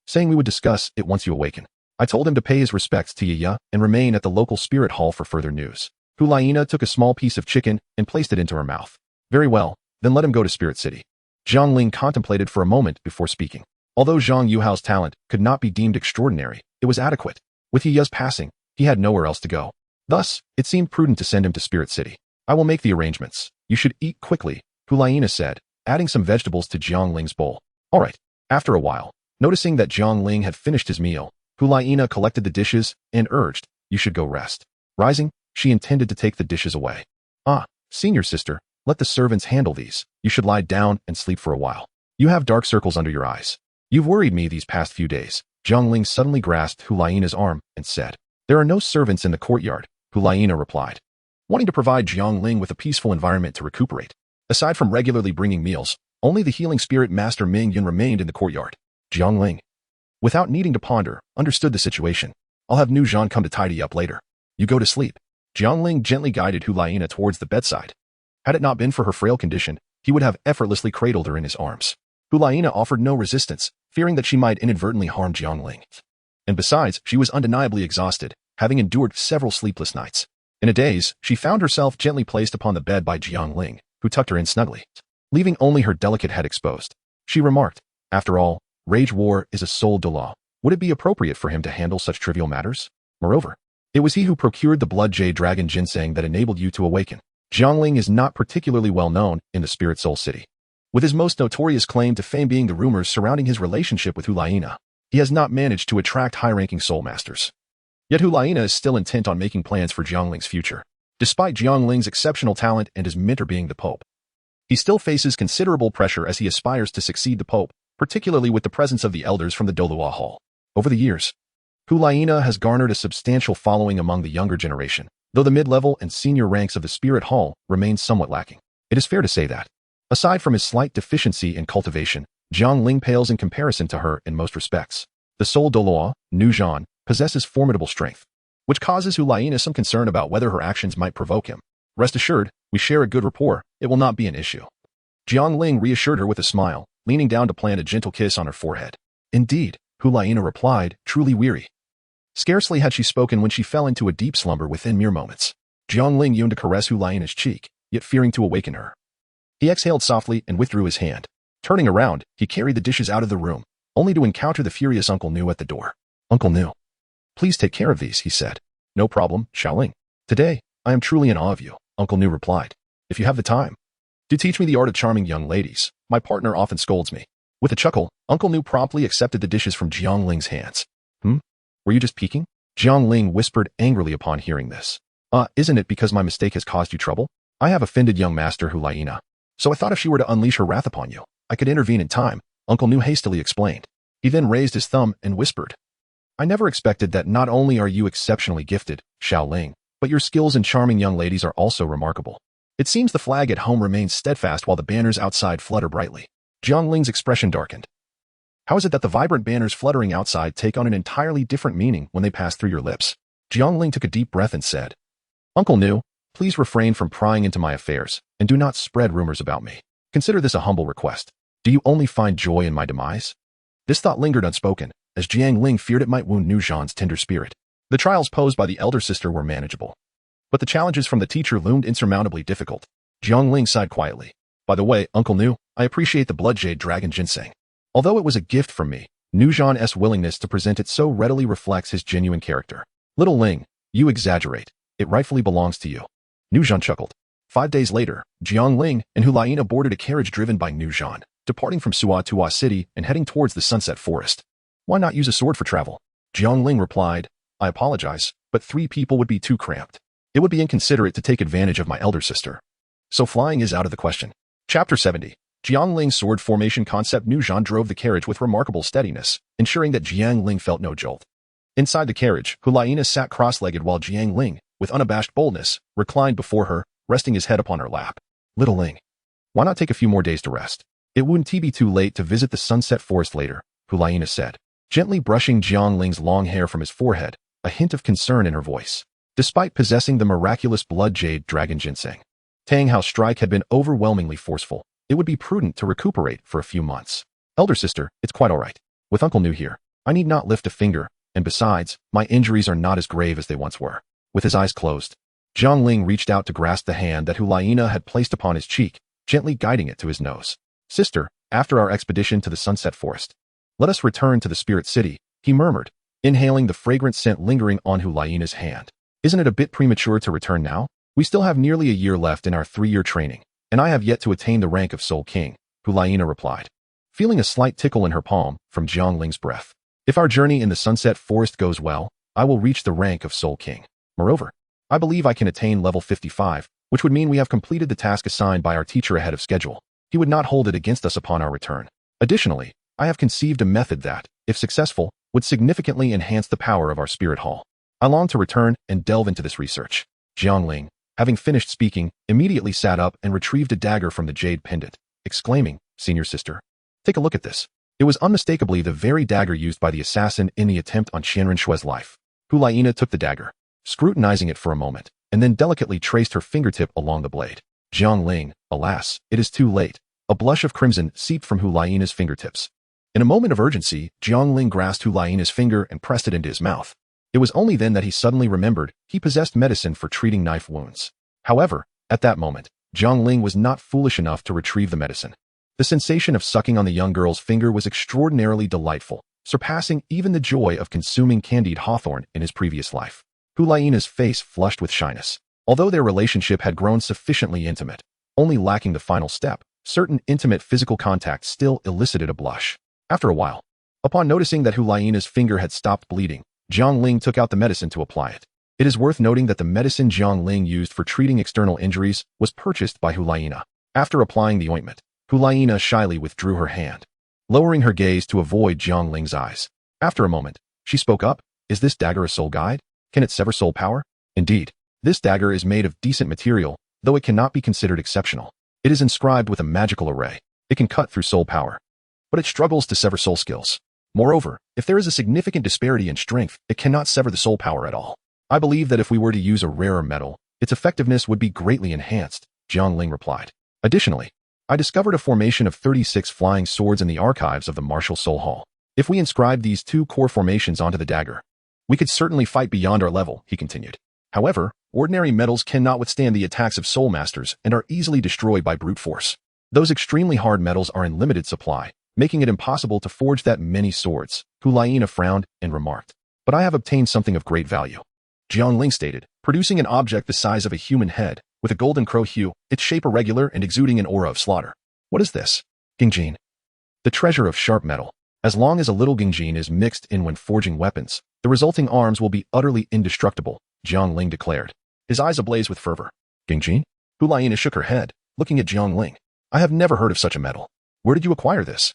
saying we would discuss it once you awaken. I told him to pay his respects to Yaya and remain at the local Spirit Hall for further news. Hulaina took a small piece of chicken and placed it into her mouth. Very well, then let him go to Spirit City. Jiang Ling contemplated for a moment before speaking. Although Zhang Yuhao's talent could not be deemed extraordinary, it was adequate. With Yaya's passing, he had nowhere else to go. Thus, it seemed prudent to send him to Spirit City. I will make the arrangements. You should eat quickly, Hulaina said, adding some vegetables to Jiang Ling's bowl. All right. After a while, noticing that Jiang Ling had finished his meal, Hulaina collected the dishes and urged, you should go rest. Rising, she intended to take the dishes away. Ah, senior sister, let the servants handle these. You should lie down and sleep for a while. You have dark circles under your eyes. You've worried me these past few days. Jiang Ling suddenly grasped Hulaina's arm and said, there are no servants in the courtyard, Hulaina replied, wanting to provide Jiang Ling with a peaceful environment to recuperate. Aside from regularly bringing meals, only the healing spirit master Mingyun remained in the courtyard. Jiang Ling, without needing to ponder, understood the situation. I'll have Nuzhan come to tidy up later. You go to sleep. Jiang Ling gently guided Hulaina towards the bedside. Had it not been for her frail condition, he would have effortlessly cradled her in his arms. Hulaina offered no resistance, fearing that she might inadvertently harm Jiang Ling. And besides, she was undeniably exhausted, having endured several sleepless nights. In a daze, she found herself gently placed upon the bed by Jiang Ling, who tucked her in snugly, leaving only her delicate head exposed. She remarked, after all, Rage War is a soul Douluo. Would it be appropriate for him to handle such trivial matters? Moreover, it was he who procured the blood jade dragon ginseng that enabled you to awaken. Jiang Ling is not particularly well known in the Spirit Soul City, with his most notorious claim to fame being the rumors surrounding his relationship with Hulaina. He has not managed to attract high-ranking soul masters. Yet Hulaina is still intent on making plans for Jiang Ling's future. Despite Jiang Ling's exceptional talent and his mentor being the Pope, he still faces considerable pressure as he aspires to succeed the Pope, particularly with the presence of the elders from the Douluo Hall. Over the years, Hulaina has garnered a substantial following among the younger generation, though the mid-level and senior ranks of the Spirit Hall remained somewhat lacking. It is fair to say that, aside from his slight deficiency in cultivation, Jiang Ling pales in comparison to her in most respects. The soul Douluo, Nu Zhan, possesses formidable strength, which causes Hulaina some concern about whether her actions might provoke him. Rest assured, we share a good rapport, it will not be an issue. Jiang Ling reassured her with a smile, leaning down to plant a gentle kiss on her forehead. Indeed, Hulaina replied, truly weary. Scarcely had she spoken when she fell into a deep slumber within mere moments. Jiang Ling yearned to caress Hulaina's cheek, yet fearing to awaken her. He exhaled softly and withdrew his hand. Turning around, he carried the dishes out of the room, only to encounter the furious Uncle Nu at the door. Uncle Nu, please take care of these, he said. No problem, Xiaoling. Today, I am truly in awe of you, Uncle Nu replied. If you have the time, do teach me the art of charming young ladies. My partner often scolds me. With a chuckle, Uncle Nu promptly accepted the dishes from Jiang Ling's hands. Were you just peeking? Jiang Ling whispered angrily upon hearing this. Isn't it because my mistake has caused you trouble? I have offended young Master Hulaina, so I thought if she were to unleash her wrath upon you, I could intervene in time, Uncle Nu hastily explained. He then raised his thumb and whispered. I never expected that not only are you exceptionally gifted, Xiaoling, but your skills in charming young ladies are also remarkable. It seems the flag at home remains steadfast while the banners outside flutter brightly. Jiang Ling's expression darkened. How is it that the vibrant banners fluttering outside take on an entirely different meaning when they pass through your lips? Jiang Ling took a deep breath and said, Uncle Nu, please refrain from prying into my affairs, and do not spread rumors about me. Consider this a humble request. Do you only find joy in my demise? This thought lingered unspoken, as Jiang Ling feared it might wound Nu Zhan's tender spirit. The trials posed by the elder sister were manageable, but the challenges from the teacher loomed insurmountably difficult. Jiang Ling sighed quietly. By the way, Uncle Nu, I appreciate the blood jade dragon ginseng. Although it was a gift from me, Nu Zhan's willingness to present it so readily reflects his genuine character. Little Ling, you exaggerate. It rightfully belongs to you. Nu Zhan chuckled. 5 days later, Jiang Ling and Hulaina boarded a carriage driven by Nu Zhan, departing from Suatua City and heading towards the Sunset Forest. Why not use a sword for travel? Jiang Ling replied, I apologize, but 3 people would be too cramped. It would be inconsiderate to take advantage of my elder sister. So flying is out of the question. Chapter 70. Jiang Ling's sword formation concept. Nu Zhan drove the carriage with remarkable steadiness, ensuring that Jiang Ling felt no jolt. Inside the carriage, Hulaina sat cross-legged while Jiang Ling, with unabashed boldness, reclined before her, resting his head upon her lap. Little Ling, why not take a few more days to rest? It wouldn't be too late to visit the Sunset Forest later, Hulaina said, gently brushing Jiang Ling's long hair from his forehead, a hint of concern in her voice. Despite possessing the miraculous blood jade dragon ginseng, Tang Hao's strike had been overwhelmingly forceful. It would be prudent to recuperate for a few months. Elder sister, it's quite all right. With Uncle Nu here, I need not lift a finger, and besides, my injuries are not as grave as they once were. With his eyes closed, Jiang Ling reached out to grasp the hand that Hulaina had placed upon his cheek, gently guiding it to his nose. Sister, after our expedition to the Sunset Forest, let us return to the Spirit City, he murmured, inhaling the fragrant scent lingering on Hulaina's hand. Isn't it a bit premature to return now? We still have nearly a year left in our 3-year training, and I have yet to attain the rank of Soul King, Hulaina replied, feeling a slight tickle in her palm from Jiang Ling's breath. If our journey in the Sunset Forest goes well, I will reach the rank of Soul King. Moreover, I believe I can attain level 55, which would mean we have completed the task assigned by our teacher ahead of schedule. He would not hold it against us upon our return. Additionally, I have conceived a method that, if successful, would significantly enhance the power of our Spirit Hall. I long to return and delve into this research. Jiang Ling, having finished speaking, immediately sat up and retrieved a dagger from the jade pendant, exclaiming, Senior sister, take a look at this. It was unmistakably the very dagger used by the assassin in the attempt on Qianren Shui's life. Hulaina took the dagger, scrutinizing it for a moment, and then delicately traced her fingertip along the blade. Jiang Ling, alas, it is too late. A blush of crimson seeped from Hulaina's fingertips. In a moment of urgency, Jiang Ling grasped Hulaina's finger and pressed it into his mouth. It was only then that he suddenly remembered he possessed medicine for treating knife wounds. However, at that moment, Jiang Ling was not foolish enough to retrieve the medicine. The sensation of sucking on the young girl's finger was extraordinarily delightful, surpassing even the joy of consuming candied hawthorn in his previous life. Hulaina's face flushed with shyness. Although their relationship had grown sufficiently intimate, only lacking the final step, certain intimate physical contact still elicited a blush. After a while, upon noticing that Hulaina's finger had stopped bleeding, Jiang Ling took out the medicine to apply it. It is worth noting that the medicine Jiang Ling used for treating external injuries was purchased by Hulaina. After applying the ointment, Hulaina shyly withdrew her hand, lowering her gaze to avoid Jiang Ling's eyes. After a moment, she spoke up, Is this dagger a soul guide? Can it sever soul power? Indeed, This dagger is made of decent material, though it cannot be considered exceptional. It is inscribed with a magical array. It can cut through soul power, but it struggles to sever soul skills. Moreover, if there is a significant disparity in strength, it cannot sever the soul power at all. I believe that if we were to use a rarer metal, its effectiveness would be greatly enhanced, Jiang Ling replied. Additionally, I discovered a formation of 36 flying swords in the archives of the Martial Soul Hall. If we inscribe these two core formations onto the dagger, we could certainly fight beyond our level, he continued. However, ordinary metals cannot withstand the attacks of soul masters and are easily destroyed by brute force. Those extremely hard metals are in limited supply, making it impossible to forge that many swords. Hulaina frowned and remarked, but I have obtained something of great value. Jiang Ling stated, producing an object the size of a human head, with a golden crow hue, its shape irregular and exuding an aura of slaughter. What is this? Gingjin. The treasure of sharp metal. As long as a little gingjin is mixed in when forging weapons, the resulting arms will be utterly indestructible, Jiang Ling declared, his eyes ablaze with fervor. Gingjin? Hulaina shook her head, looking at Jiang Ling. I have never heard of such a metal. Where did you acquire this?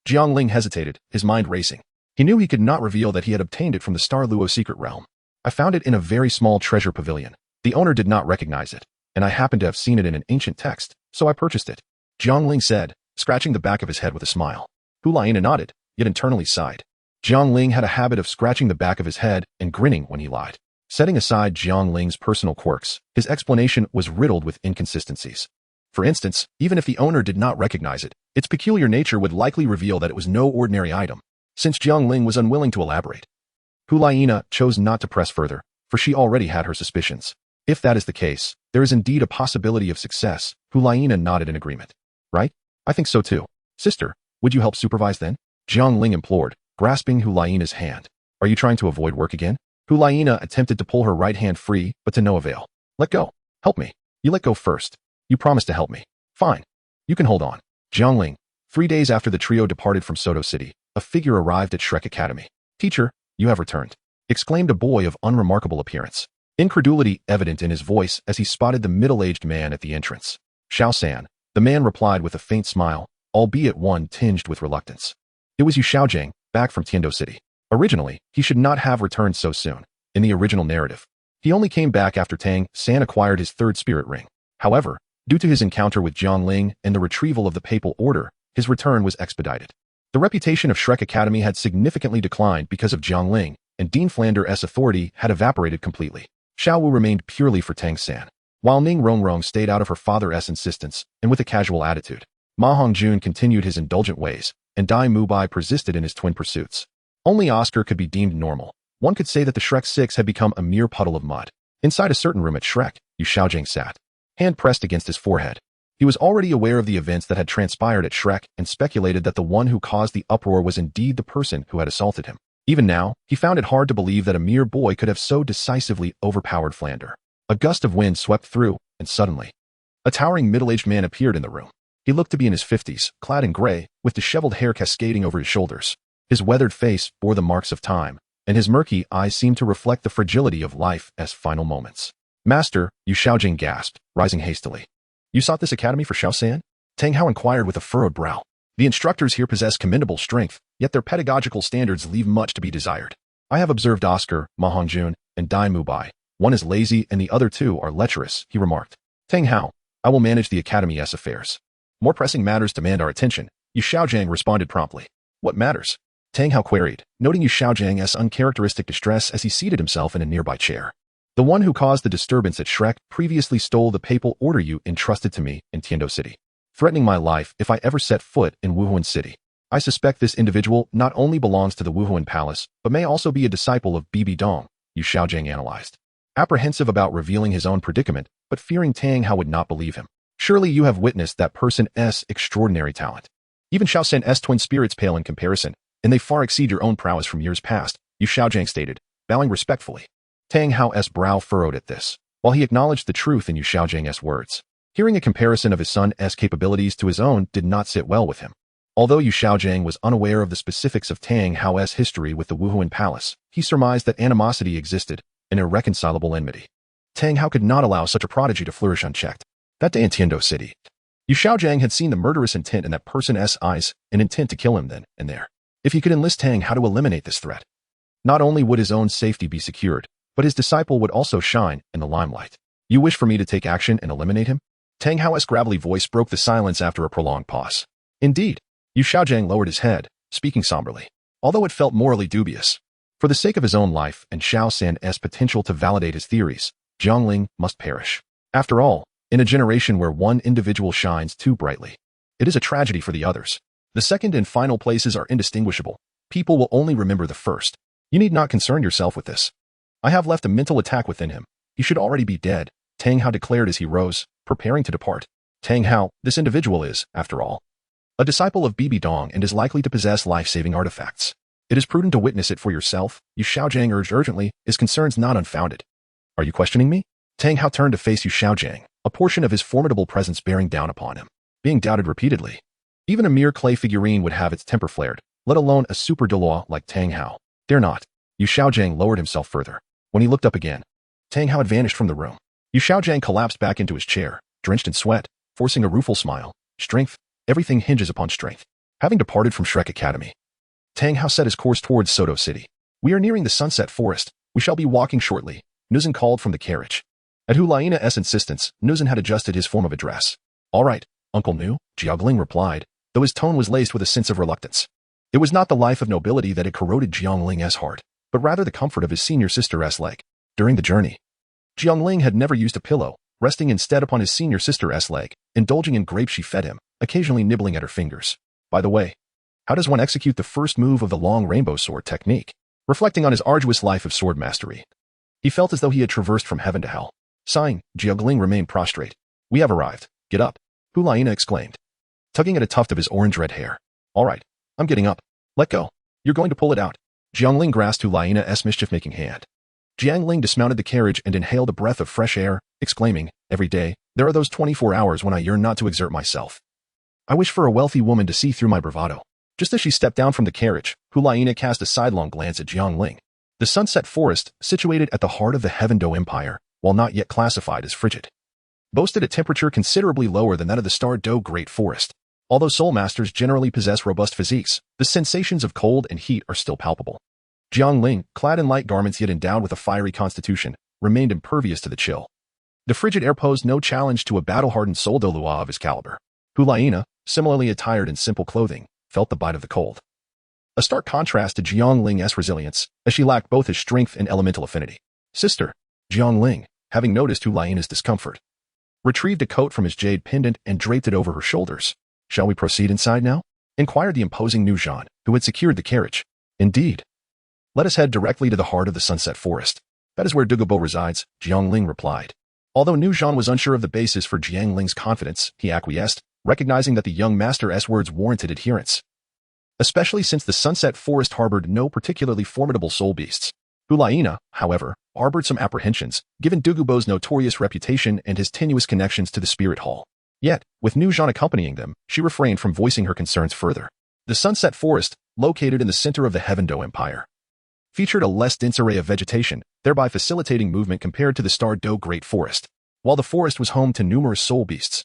Jiang Ling hesitated, his mind racing. He knew he could not reveal that he had obtained it from the Douluo secret realm. I found it in a very small treasure pavilion. The owner did not recognize it, and I happened to have seen it in an ancient text, so I purchased it. Jiang Ling said, scratching the back of his head with a smile. Hulaina nodded, yet internally sighed. Jiang Ling had a habit of scratching the back of his head and grinning when he lied. Setting aside Jiang Ling's personal quirks, his explanation was riddled with inconsistencies. For instance, even if the owner did not recognize it, its peculiar nature would likely reveal that it was no ordinary item, since Jiang Ling was unwilling to elaborate. Hulaina chose not to press further, for she already had her suspicions. If that is the case, there is indeed a possibility of success. Hulaina nodded in agreement. Right? I think so too. Sister, would you help supervise then? Jiang Ling implored, grasping Hulaina's hand. Are you trying to avoid work again? Hulaina attempted to pull her right hand free, but to no avail. Let go. Help me. You let go first. You promised to help me. Fine. You can hold on. Jiang Ling. 3 days after the trio departed from Soto City, a figure arrived at Shrek Academy. Teacher, you have returned, exclaimed a boy of unremarkable appearance. Incredulity evident in his voice as he spotted the middle-aged man at the entrance. Xiao-san, the man replied with a faint smile, albeit one tinged with reluctance. It was Yu Xiaojing, back from Tiando City. Originally, he should not have returned so soon. In the original narrative, he only came back after Tang San acquired his third spirit ring. However, due to his encounter with Jiang Ling and the retrieval of the papal order, his return was expedited. The reputation of Shrek Academy had significantly declined because of Jiang Ling, and Dean Flander's authority had evaporated completely. Xiao Wu remained purely for Tang San, while Ning Rongrong stayed out of her father's insistence and with a casual attitude. Ma Hongjun continued his indulgent ways, and Dai Mubai persisted in his twin pursuits. Only Oscar could be deemed normal. One could say that the Shrek Six had become a mere puddle of mud. Inside a certain room at Shrek, Yu Xiaojing sat, hand pressed against his forehead. He was already aware of the events that had transpired at Shrek and speculated that the one who caused the uproar was indeed the person who had assaulted him. Even now, he found it hard to believe that a mere boy could have so decisively overpowered Flander. A gust of wind swept through, and suddenly, a towering middle-aged man appeared in the room. He looked to be in his 50s, clad in gray, with disheveled hair cascading over his shoulders. His weathered face bore the marks of time, and his murky eyes seemed to reflect the fragility of life as final moments. Master, Yu Xiaojing gasped, rising hastily. You sought this academy for Xiao-san? Tang Hao inquired with a furrowed brow. The instructors here possess commendable strength, yet their pedagogical standards leave much to be desired. I have observed Oscar, Ma Hongjun, and Dai Mubai. One is lazy and the other two are lecherous, he remarked. Tang Hao, I will manage the academy's affairs. More pressing matters demand our attention, Yu Xiaojing responded promptly. What matters? Tang Hao queried, noting Yu Xiaojing's uncharacteristic distress as he seated himself in a nearby chair. The one who caused the disturbance at Shrek previously stole the papal order you entrusted to me in Tiando City, threatening my life if I ever set foot in Wuhuan City. I suspect this individual not only belongs to the Wuhuan Palace, but may also be a disciple of Bibi Dong, Yu Xiaojing analyzed. Apprehensive about revealing his own predicament, but fearing Tang Hao would not believe him. Surely you have witnessed that person's extraordinary talent. Even Xiao San's twin spirits pale in comparison, and they far exceed your own prowess from years past, Yu Xiaojing stated, bowing respectfully. Tang Hao's brow furrowed at this, while he acknowledged the truth in Yu Xiaojing's words. Hearing a comparison of his son's capabilities to his own did not sit well with him. Although Yu Xiaojing was unaware of the specifics of Tang Hao's history with the Wuhuan Palace, he surmised that animosity existed, an irreconcilable enmity. Tang Hao could not allow such a prodigy to flourish unchecked. That day in Tiando City, Yu Xiaojing had seen the murderous intent in that person's eyes, an intent to kill him then and there. If he could enlist Tang Hao to eliminate this threat, not only would his own safety be secured, but his disciple would also shine in the limelight. You wish for me to take action and eliminate him? Tang Hao's gravelly voice broke the silence after a prolonged pause. Indeed. Yu Xiaojiang lowered his head, speaking somberly, although it felt morally dubious. For the sake of his own life and Xiao San's potential to validate his theories, Jiang Ling must perish. After all, in a generation where one individual shines too brightly, it is a tragedy for the others. The second and final places are indistinguishable. People will only remember the first. You need not concern yourself with this. I have left a mental attack within him. He should already be dead, Tang Hao declared as he rose, preparing to depart. Tang Hao, this individual is, after all, a disciple of Bibi Dong and is likely to possess life-saving artifacts. It is prudent to witness it for yourself, Yu Xiaojiang urged urgently, his concerns not unfounded. Are you questioning me? Tang Hao turned to face Yu Xiaojiang, a portion of his formidable presence bearing down upon him, being doubted repeatedly. Even a mere clay figurine would have its temper flared, let alone a super Douluo like Tang Hao. Dare not. Yu Xiaojiang lowered himself further. When he looked up again, Tang Hao had vanished from the room. Yu Xiaojiang collapsed back into his chair, drenched in sweat, forcing a rueful smile. Strength. Everything hinges upon strength. Having departed from Shrek Academy, Tang Hao set his course towards Soto City. We are nearing the Sunset Forest. We shall be walking shortly, Nuzin called from the carriage. At Hulaina's insistence, Nuzin had adjusted his form of address. All right, Uncle Nu, Jiang Ling replied, though his tone was laced with a sense of reluctance. It was not the life of nobility that had corroded Jiang Ling's heart, but rather the comfort of his senior sister's leg. During the journey, Jiang Ling had never used a pillow, resting instead upon his senior sister's leg, indulging in grapes she fed him, occasionally nibbling at her fingers. By the way, how does one execute the first move of the long rainbow sword technique? Reflecting on his arduous life of sword mastery, he felt as though he had traversed from heaven to hell. Sighing, Jiang Ling remained prostrate. We have arrived. Get up, Hulaina exclaimed, tugging at a tuft of his orange-red hair. All right, I'm getting up. Let go. You're going to pull it out. Jiang Ling grasped Hulaina's mischief-making hand. Jiang Ling dismounted the carriage and inhaled a breath of fresh air, exclaiming, every day, there are those 24 hours when I yearn not to exert myself. I wish for a wealthy woman to see through my bravado. Just as she stepped down from the carriage, Hulaina cast a sidelong glance at Jiang Ling. The Sunset Forest, situated at the heart of the Heaven Do Empire, while not yet classified as frigid, boasted a temperature considerably lower than that of the Star Do Great Forest. Although soul masters generally possess robust physiques, the sensations of cold and heat are still palpable. Jiang Ling, clad in light garments yet endowed with a fiery constitution, remained impervious to the chill. The frigid air posed no challenge to a battle-hardened soul Douluo of his caliber. Hulaina, similarly attired in simple clothing, felt the bite of the cold. A stark contrast to Jiang Ling's resilience, as she lacked both his strength and elemental affinity. Sister, Jiang Ling, having noticed Hulaina's discomfort, retrieved a coat from his jade pendant and draped it over her shoulders. Shall we proceed inside now? Inquired the imposing Nuzhan, who had secured the carriage. Indeed. Let us head directly to the heart of the Sunset Forest. That is where Douluo resides, Jiang Ling replied. Although Nuzhan was unsure of the basis for Jiang Ling's confidence, he acquiesced, recognizing that the young master's words warranted adherence, especially since the Sunset Forest harbored no particularly formidable soul beasts. Hulaina, however, harbored some apprehensions, given Douluo's notorious reputation and his tenuous connections to the Spirit Hall. Yet, with Nuzhan accompanying them, she refrained from voicing her concerns further. The Sunset Forest, located in the center of the Heaven Do Empire, featured a less dense array of vegetation, thereby facilitating movement compared to the Star Do Great Forest. While the forest was home to numerous soul beasts,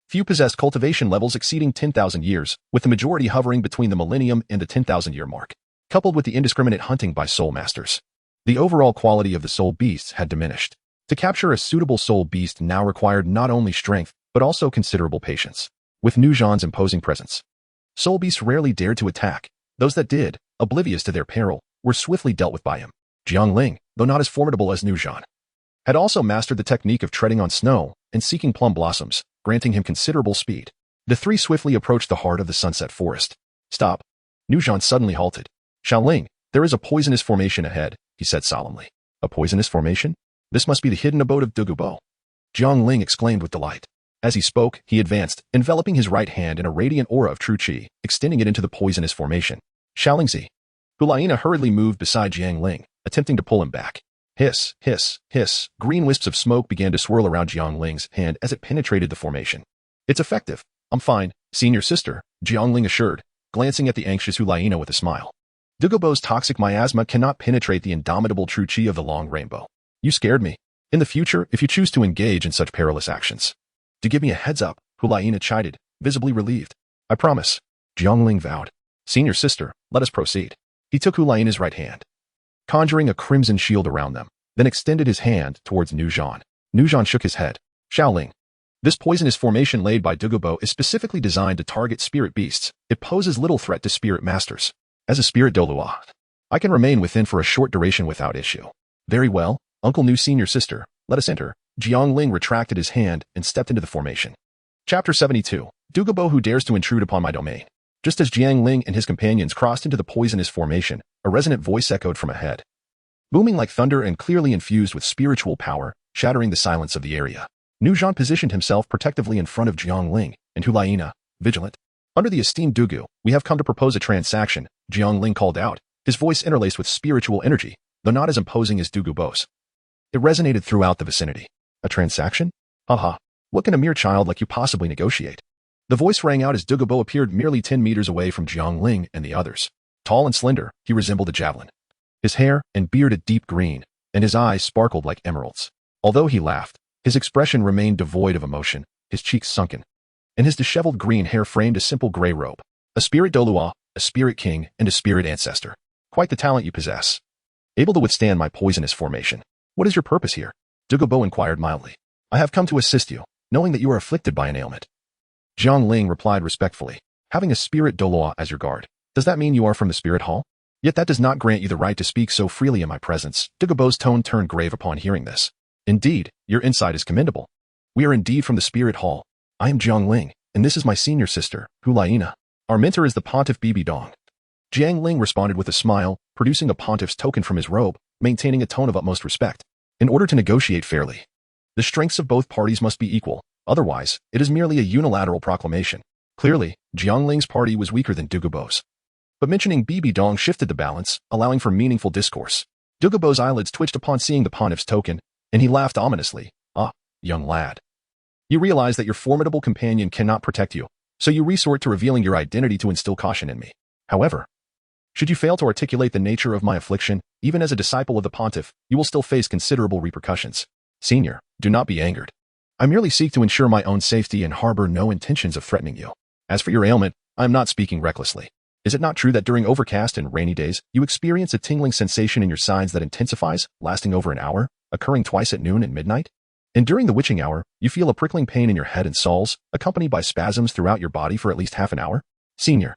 few possessed cultivation levels exceeding 10,000 years, with the majority hovering between the millennium and the 10,000-year mark. Coupled with the indiscriminate hunting by soul masters, the overall quality of the soul beasts had diminished. To capture a suitable soul beast now required not only strength, but also considerable patience. With Nuzhan's imposing presence, soul beasts rarely dared to attack. Those that did, oblivious to their peril, were swiftly dealt with by him. Jiang Ling, though not as formidable as Nuzhan, had also mastered the technique of treading on snow and seeking plum blossoms, granting him considerable speed. The three swiftly approached the heart of the Sunset Forest. Stop. Nuzhan suddenly halted. Xiaoling, there is a poisonous formation ahead, he said solemnly. A poisonous formation? This must be the hidden abode of Douluo. Jiang Ling exclaimed with delight. As he spoke, he advanced, enveloping his right hand in a radiant aura of true qi, extending it into the poisonous formation. Xiaolingzi. Hulaina hurriedly moved beside Jiang Ling, attempting to pull him back. Hiss, hiss, hiss. Green wisps of smoke began to swirl around Jiang Ling's hand as it penetrated the formation. It's effective. I'm fine, senior sister, Jiang Ling assured, glancing at the anxious Hulaina with a smile. Douluo's toxic miasma cannot penetrate the indomitable true qi of the long rainbow. You scared me. In the future, if you choose to engage in such perilous actions, to give me a heads up, Hulaina chided, visibly relieved. I promise, Jiang Ling vowed. Senior sister, let us proceed. He took Hulaina's right hand, conjuring a crimson shield around them. then extended his hand towards Nuzhan. Nuzhan shook his head. Xiaoling. This poisonous formation laid by Douluo is specifically designed to target spirit beasts. It poses little threat to spirit masters. As a spirit Douluo, I can remain within for a short duration without issue. Very well, Uncle Nu senior sister, let us enter. Jiang Ling retracted his hand and stepped into the formation. Chapter 72. Douluo who dares to intrude upon my domain. Just as Jiang Ling and his companions crossed into the poisonous formation, a resonant voice echoed from ahead, booming like thunder and clearly infused with spiritual power, shattering the silence of the area. Nuzhan positioned himself protectively in front of Jiang Ling and Hulaina, vigilant. Under the esteemed Douluo, we have come to propose a transaction, Jiang Ling called out, his voice interlaced with spiritual energy, though not as imposing as Douluo's. It resonated throughout the vicinity. A transaction? Haha. What can a mere child like you possibly negotiate? The voice rang out as Douluo appeared merely 10 meters away from Jiang Ling and the others. Tall and slender, he resembled a javelin. His hair and beard a deep green, and his eyes sparkled like emeralds. Although he laughed, his expression remained devoid of emotion, his cheeks sunken, and his disheveled green hair framed a simple gray robe. A spirit Douluo, a spirit king, and a spirit ancestor. Quite the talent you possess. Able to withstand my poisonous formation. What is your purpose here? Douluo inquired mildly. I have come to assist you, knowing that you are afflicted by an ailment. Jiang Ling replied respectfully. Having a spirit Douluo as your guard, does that mean you are from the spirit hall? Yet that does not grant you the right to speak so freely in my presence. Douluo's tone turned grave upon hearing this. Indeed, your insight is commendable. We are indeed from the spirit hall. I am Jiang Ling, and this is my senior sister, Hulaina. Our mentor is the Pontiff Bibi Dong. Jiang Ling responded with a smile, producing a pontiff's token from his robe, maintaining a tone of utmost respect. In order to negotiate fairly, the strengths of both parties must be equal. Otherwise, it is merely a unilateral proclamation. Clearly, Jiang Ling's party was weaker than Douluo's. But mentioning Bibi Dong shifted the balance, allowing for meaningful discourse. Douluo's eyelids twitched upon seeing the pontiff's token, and he laughed ominously. Ah, young lad. You realize that your formidable companion cannot protect you, so you resort to revealing your identity to instill caution in me. However, should you fail to articulate the nature of my affliction, even as a disciple of the pontiff, you will still face considerable repercussions. Senior, do not be angered. I merely seek to ensure my own safety and harbor no intentions of threatening you. As for your ailment, I am not speaking recklessly. Is it not true that during overcast and rainy days, you experience a tingling sensation in your sides that intensifies, lasting over an hour, occurring twice at noon and midnight? And during the witching hour, you feel a prickling pain in your head and soles, accompanied by spasms throughout your body for at least half an hour? Senior,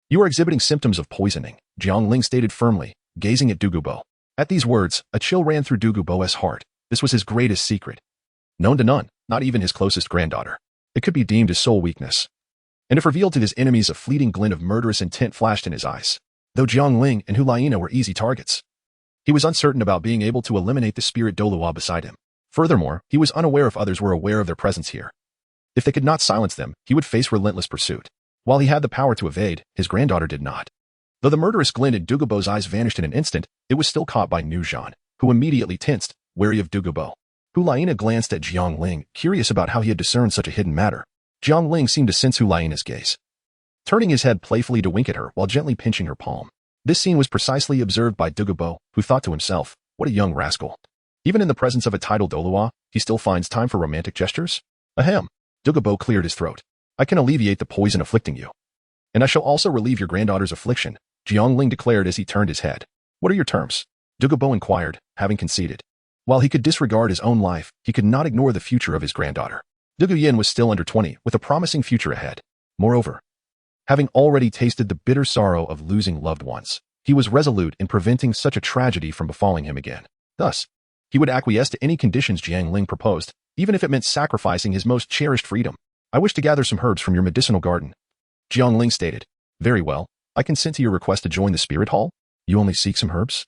you are exhibiting symptoms of poisoning, Jiang Ling stated firmly, gazing at Douluo. At these words, a chill ran through Douluo's heart. This was his greatest secret. Known to none, not even his closest granddaughter. It could be deemed his sole weakness. And if revealed to his enemies, a fleeting glint of murderous intent flashed in his eyes. Though Jiang Ling and Hulaina were easy targets, he was uncertain about being able to eliminate the spirit Douluo beside him. Furthermore, he was unaware if others were aware of their presence here. If they could not silence them, he would face relentless pursuit. While he had the power to evade, his granddaughter did not. Though the murderous glint in Douluo's eyes vanished in an instant, it was still caught by Nuzhan, who immediately tensed, wary of Douluo. Hulaina glanced at Jiang Ling, curious about how he had discerned such a hidden matter. Jiang Ling seemed to sense Hulaina's gaze, turning his head playfully to wink at her while gently pinching her palm. This scene was precisely observed by Douluo, who thought to himself, what a young rascal. Even in the presence of a titled Douluo, he still finds time for romantic gestures? Ahem. Douluo cleared his throat. I can alleviate the poison afflicting you. And I shall also relieve your granddaughter's affliction, Jiang Ling declared as he turned his head. What are your terms? Douluo inquired, having conceded. While he could disregard his own life, he could not ignore the future of his granddaughter. Douluo was still under 20, with a promising future ahead. Moreover, having already tasted the bitter sorrow of losing loved ones, he was resolute in preventing such a tragedy from befalling him again. Thus, he would acquiesce to any conditions Jiang Ling proposed, even if it meant sacrificing his most cherished freedom. I wish to gather some herbs from your medicinal garden, Jiang Ling stated. Very well, I consent to your request to join the spirit hall. You only seek some herbs?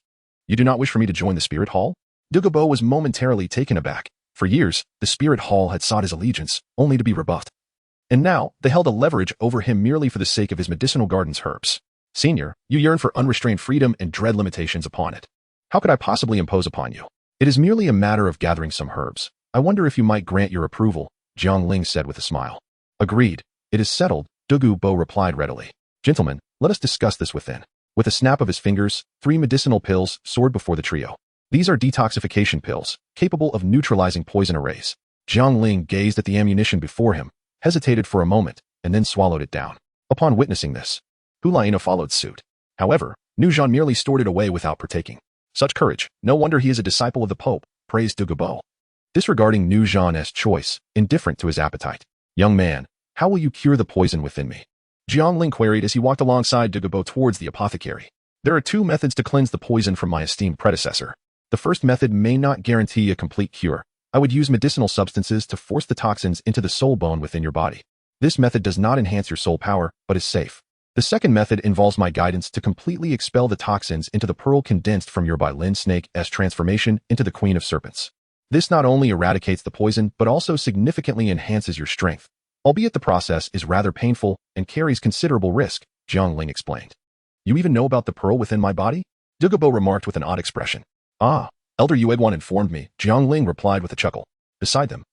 You do not wish for me to join the spirit hall? Douluo was momentarily taken aback. For years, the spirit hall had sought his allegiance, only to be rebuffed. And now, they held a leverage over him merely for the sake of his medicinal garden's herbs. Senior, you yearn for unrestrained freedom and dread limitations upon it. How could I possibly impose upon you? It is merely a matter of gathering some herbs. I wonder if you might grant your approval, Jiang Ling said with a smile. Agreed. It is settled, Douluo replied readily. Gentlemen, let us discuss this within. With a snap of his fingers, 3 medicinal pills soared before the trio. These are detoxification pills, capable of neutralizing poison arrays. Jiang Ling gazed at the ammunition before him, hesitated for a moment, and then swallowed it down. Upon witnessing this, Hulaina followed suit. However, Nuzhan merely stored it away without partaking. Such courage. No wonder he is a disciple of the Pope, praised Douluo. Disregarding Nu Zhan's choice, indifferent to his appetite. Young man, how will you cure the poison within me? Jiang Ling queried as he walked alongside Douluo towards the apothecary. There are 2 methods to cleanse the poison from my esteemed predecessor. The first method may not guarantee a complete cure. I would use medicinal substances to force the toxins into the soul bone within your body. This method does not enhance your soul power, but is safe. The second method involves my guidance to completely expel the toxins into the pearl condensed from your Lin snake's transformation into the Queen of Serpents. This not only eradicates the poison, but also significantly enhances your strength, albeit the process is rather painful and carries considerable risk, Jiang Ling explained. You even know about the pearl within my body? Douluo remarked with an odd expression. Ah, Elder Yuedwan informed me, Jiang Ling replied with a chuckle. Beside them,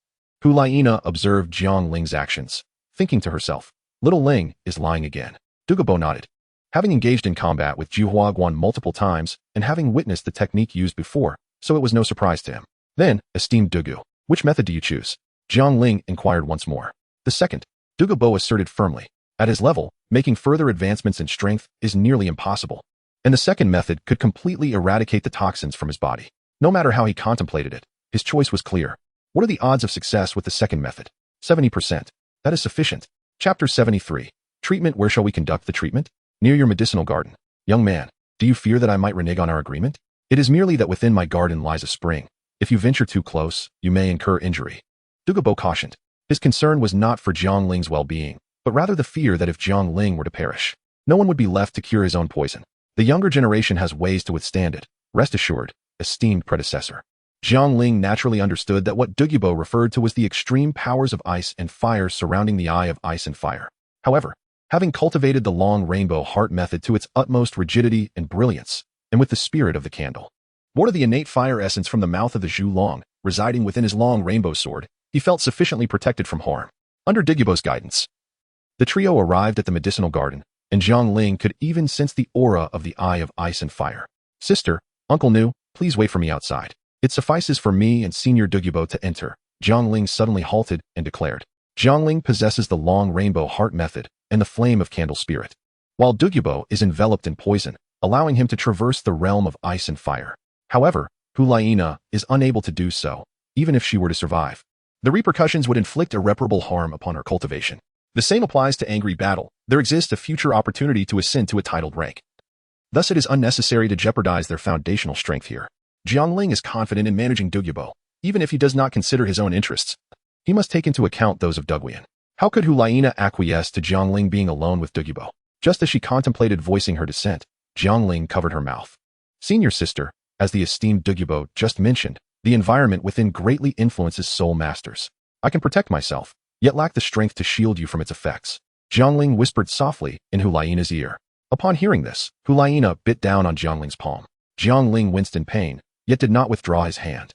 Hulayina observed Jiang Ling's actions, thinking to herself, little Ling is lying again. Douluo nodded. Having engaged in combat with Jihuaguan multiple times and having witnessed the technique used before, so it was no surprise to him. Then, esteemed Douluo, which method do you choose? Jiang Ling inquired once more. The second, Douluo asserted firmly. At his level, making further advancements in strength is nearly impossible. And the second method could completely eradicate the toxins from his body. No matter how he contemplated it, his choice was clear. What are the odds of success with the second method? 70%. That is sufficient. Chapter 73. Treatment. Where shall we conduct the treatment? Near your medicinal garden. Young man, do you fear that I might renege on our agreement? It is merely that within my garden lies a spring. If you venture too close, you may incur injury. Douluo cautioned. His concern was not for Jiang Ling's well-being, but rather the fear that if Jiang Ling were to perish, no one would be left to cure his own poison. The younger generation has ways to withstand it. Rest assured, esteemed predecessor. Jiang Ling naturally understood that what Douluo referred to was the extreme powers of ice and fire surrounding the eye of ice and fire. However, having cultivated the long rainbow heart method to its utmost rigidity and brilliance, and with the spirit of the candle, born of the innate fire essence from the mouth of the Zhu Long, residing within his long rainbow sword, he felt sufficiently protected from harm. Under Douluo's guidance, the trio arrived at the medicinal garden, and Jiang Ling could even sense the aura of the eye of ice and fire. Sister, Uncle Nu, please wait for me outside. It suffices for me and Senior Douluo to enter. Jiang Ling suddenly halted and declared. Jiang Ling possesses the long rainbow heart method and the flame of candle spirit, while Douluo is enveloped in poison, allowing him to traverse the realm of ice and fire. However, Hulayina is unable to do so, even if she were to survive. The repercussions would inflict irreparable harm upon her cultivation. The same applies to angry battle. There exists a future opportunity to ascend to a titled rank. Thus it is unnecessary to jeopardize their foundational strength here. Jiang Ling is confident in managing Douluo, even if he does not consider his own interests. He must take into account those of Duguian. How could Hulayina acquiesce to Jiang Ling being alone with Douluo? Just as she contemplated voicing her dissent, Jiang Ling covered her mouth. Senior sister, as the esteemed Douluo just mentioned, the environment within greatly influences soul masters. I can protect myself, yet lack the strength to shield you from its effects. Jiang Ling whispered softly in Hulayina's ear. Upon hearing this, Hulayina bit down on Jiang Ling's palm. Jiang Ling winced in pain, yet did not withdraw his hand.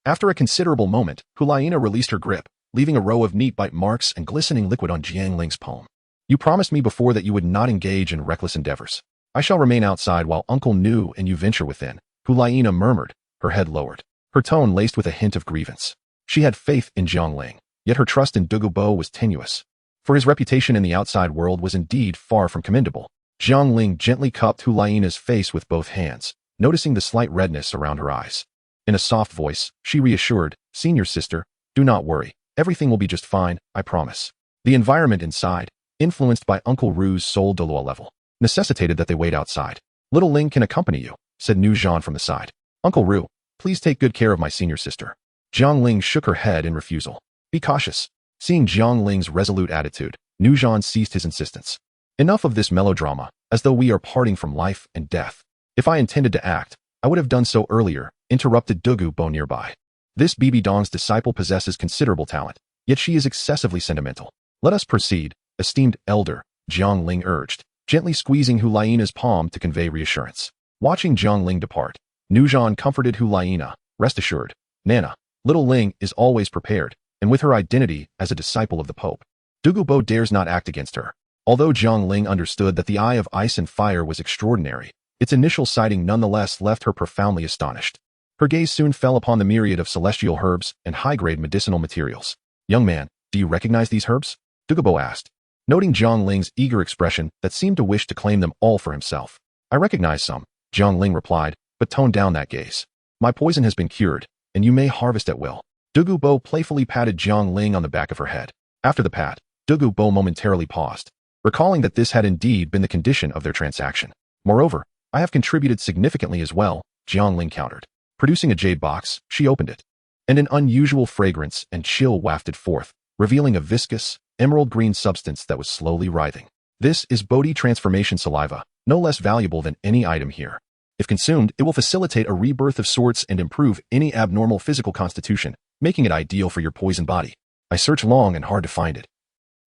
After a considerable moment, Hulayina released her grip, leaving a row of neat bite marks and glistening liquid on Jiang Ling's palm. You promised me before that you would not engage in reckless endeavors. I shall remain outside while Uncle Nu and you venture within, Hulayina murmured, her head lowered, her tone laced with a hint of grievance. She had faith in Jiang Ling, yet her trust in Douluo was tenuous, for his reputation in the outside world was indeed far from commendable. Jiang Ling gently cupped Hulayina's face with both hands, noticing the slight redness around her eyes. In a soft voice, she reassured, Senior sister, do not worry, everything will be just fine, I promise. The environment inside, influenced by Uncle Ru's soul Douluo level, necessitated that they wait outside. Little Ling can accompany you, said Nu Zhan from the side. Uncle Ru, please take good care of my senior sister. Jiang Ling shook her head in refusal. Be cautious. Seeing Jiang Ling's resolute attitude, Nu Zhan ceased his insistence. Enough of this melodrama, as though we are parting from life and death. If I intended to act, I would have done so earlier, interrupted Douluo nearby. This Bibi Dong's disciple possesses considerable talent, yet she is excessively sentimental. Let us proceed, esteemed elder, Jiang Ling urged, gently squeezing Hulayina's palm to convey reassurance. Watching Jiang Ling depart, Nu Zhan comforted Hulayina, rest assured, Nana, little Ling is always prepared, and with her identity as a disciple of the Pope, Douluo dares not act against her. Although Jiang Ling understood that the eye of ice and fire was extraordinary, its initial sighting nonetheless left her profoundly astonished. Her gaze soon fell upon the myriad of celestial herbs and high-grade medicinal materials. Young man, do you recognize these herbs? Douluo asked, noting Jiang Ling's eager expression that seemed to wish to claim them all for himself. I recognize some, Jiang Ling replied, but tone down that gaze. My poison has been cured, and you may harvest at will. Douluo playfully patted Jiang Ling on the back of her head. After the pat, Douluo momentarily paused, recalling that this had indeed been the condition of their transaction. Moreover, I have contributed significantly as well, Jiang Ling countered. Producing a jade box, she opened it, and an unusual fragrance and chill wafted forth, revealing a viscous, emerald green substance that was slowly writhing. This is Bodhi transformation saliva, no less valuable than any item here. If consumed, it will facilitate a rebirth of sorts and improve any abnormal physical constitution, making it ideal for your poisoned body. I searched long and hard to find it.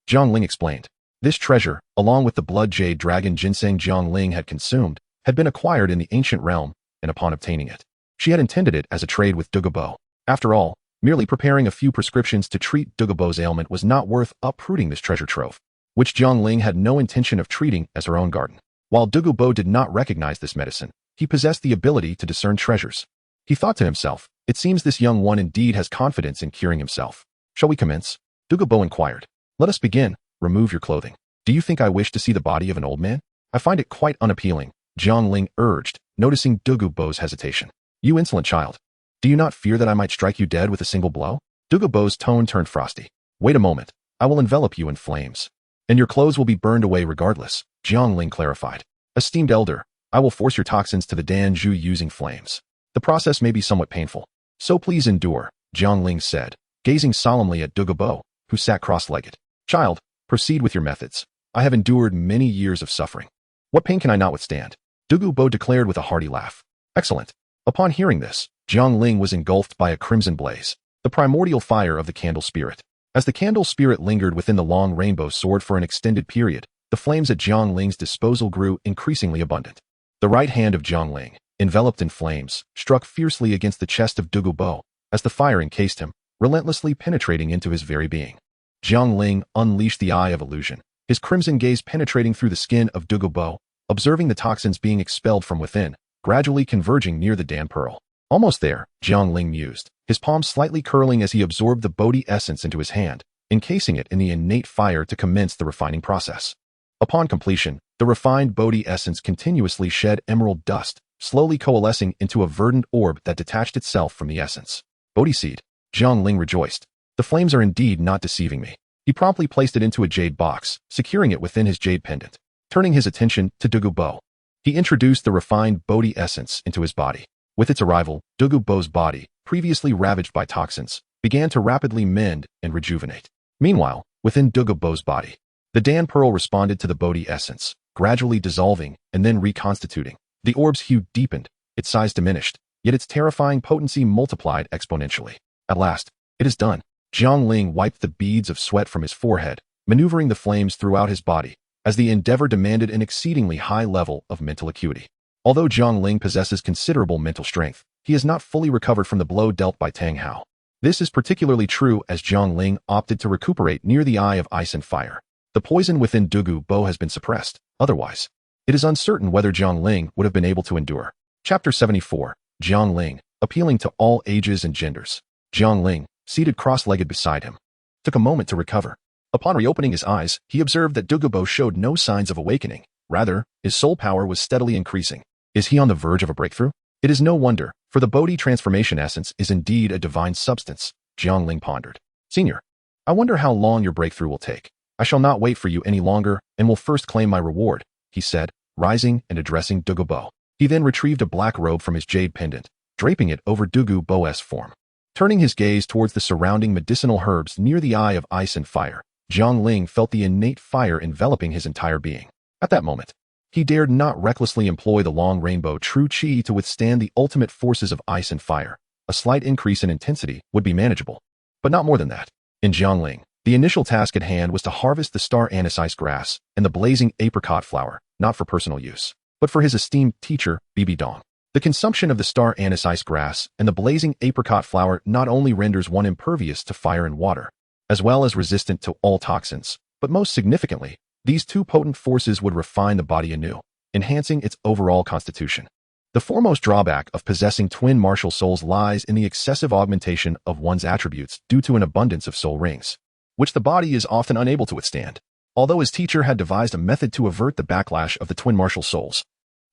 Jiang Ling explained. This treasure, along with the blood jade dragon ginseng Jiang Ling had consumed, had been acquired in the ancient realm, and upon obtaining it, she had intended it as a trade with Douluo. After all, merely preparing a few prescriptions to treat Douluo's ailment was not worth uprooting this treasure trove, which Jiang Ling had no intention of treating as her own garden. While Douluo did not recognize this medicine, he possessed the ability to discern treasures. He thought to himself, it seems this young one indeed has confidence in curing himself. Shall we commence? Douluo inquired. Let us begin. Remove your clothing. Do you think I wish to see the body of an old man? I find it quite unappealing, Jiang Ling urged, noticing Douluo's hesitation. You insolent child. Do you not fear that I might strike you dead with a single blow? Douluo's tone turned frosty. Wait a moment. I will envelop you in flames. And your clothes will be burned away regardless, Jiang Ling clarified. Esteemed elder, I will force your toxins to the Danju using flames. The process may be somewhat painful, so please endure, Jiang Ling said, gazing solemnly at Douluo, who sat cross-legged. Child, proceed with your methods. I have endured many years of suffering. What pain can I not withstand? Douluo declared with a hearty laugh. Excellent. Upon hearing this, Jiang Ling was engulfed by a crimson blaze, the primordial fire of the candle spirit. As the candle spirit lingered within the long rainbow sword for an extended period, the flames at Jiang Ling's disposal grew increasingly abundant. The right hand of Jiang Ling, enveloped in flames, struck fiercely against the chest of Douluo as the fire encased him, relentlessly penetrating into his very being. Jiang Ling unleashed the eye of illusion, his crimson gaze penetrating through the skin of Douluo, observing the toxins being expelled from within, gradually converging near the Dan Pearl. Almost there, Jiang Ling mused, his palms slightly curling as he absorbed the Bodhi essence into his hand, encasing it in the innate fire to commence the refining process. Upon completion, the refined Bodhi essence continuously shed emerald dust, slowly coalescing into a verdant orb that detached itself from the essence. Bodhi seed. Jiang Ling rejoiced. The flames are indeed not deceiving me. He promptly placed it into a jade box, securing it within his jade pendant. Turning his attention to Douluo, he introduced the refined Bodhi essence into his body. With its arrival, Douluo's body, previously ravaged by toxins, began to rapidly mend and rejuvenate. Meanwhile, within Douluo's body, the Dan Pearl responded to the Bodhi essence, gradually dissolving and then reconstituting. The orb's hue deepened, its size diminished, yet its terrifying potency multiplied exponentially. At last, it is done. Jiang Ling wiped the beads of sweat from his forehead, maneuvering the flames throughout his body, as the endeavor demanded an exceedingly high level of mental acuity. Although Jiang Ling possesses considerable mental strength, he has not fully recovered from the blow dealt by Tang Hao. This is particularly true as Jiang Ling opted to recuperate near the Eye of Ice and Fire. The poison within Douluo has been suppressed. Otherwise, it is uncertain whether Jiang Ling would have been able to endure. Chapter 74. Jiang Ling, appealing to all ages and genders. Jiang Ling, seated cross-legged beside him, took a moment to recover. Upon reopening his eyes, he observed that Douluo showed no signs of awakening. Rather, his soul power was steadily increasing. Is he on the verge of a breakthrough? It is no wonder, for the Bodhi transformation essence is indeed a divine substance, Jiang Ling pondered. Senior, I wonder how long your breakthrough will take. I shall not wait for you any longer and will first claim my reward, he said, rising and addressing Douluo. He then retrieved a black robe from his jade pendant, draping it over Douluo's form. Turning his gaze towards the surrounding medicinal herbs near the Eye of Ice and Fire, Jiang Ling felt the innate fire enveloping his entire being. At that moment, he dared not recklessly employ the long rainbow true chi to withstand the ultimate forces of ice and fire. A slight increase in intensity would be manageable, but not more than that. In Jiang Ling, the initial task at hand was to harvest the star anise ice grass and the blazing apricot flower, not for personal use, but for his esteemed teacher, Bibi Dong. The consumption of the star anise ice grass and the blazing apricot flower not only renders one impervious to fire and water, as well as resistant to all toxins, but most significantly, these two potent forces would refine the body anew, enhancing its overall constitution. The foremost drawback of possessing twin martial souls lies in the excessive augmentation of one's attributes due to an abundance of soul rings, which the body is often unable to withstand. Although his teacher had devised a method to avert the backlash of the twin martial souls,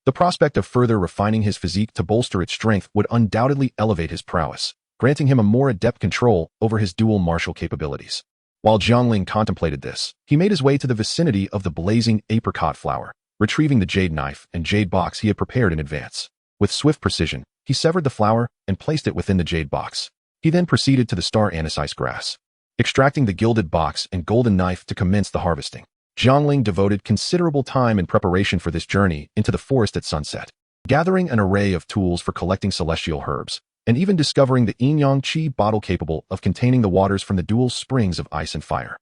The prospect of further refining his physique to bolster its strength would undoubtedly elevate his prowess, granting him a more adept control over his dual martial capabilities. While Jiang Ling contemplated this, he made his way to the vicinity of the blazing apricot flower, retrieving the jade knife and jade box he had prepared in advance. With swift precision, he severed the flower and placed it within the jade box. He then proceeded to the star anise ice grass, extracting the gilded box and golden knife to commence the harvesting. Jiang Ling devoted considerable time in preparation for this journey into the forest at sunset, gathering an array of tools for collecting celestial herbs, and even discovering the yin-yang qi bottle capable of containing the waters from the dual springs of ice and fire.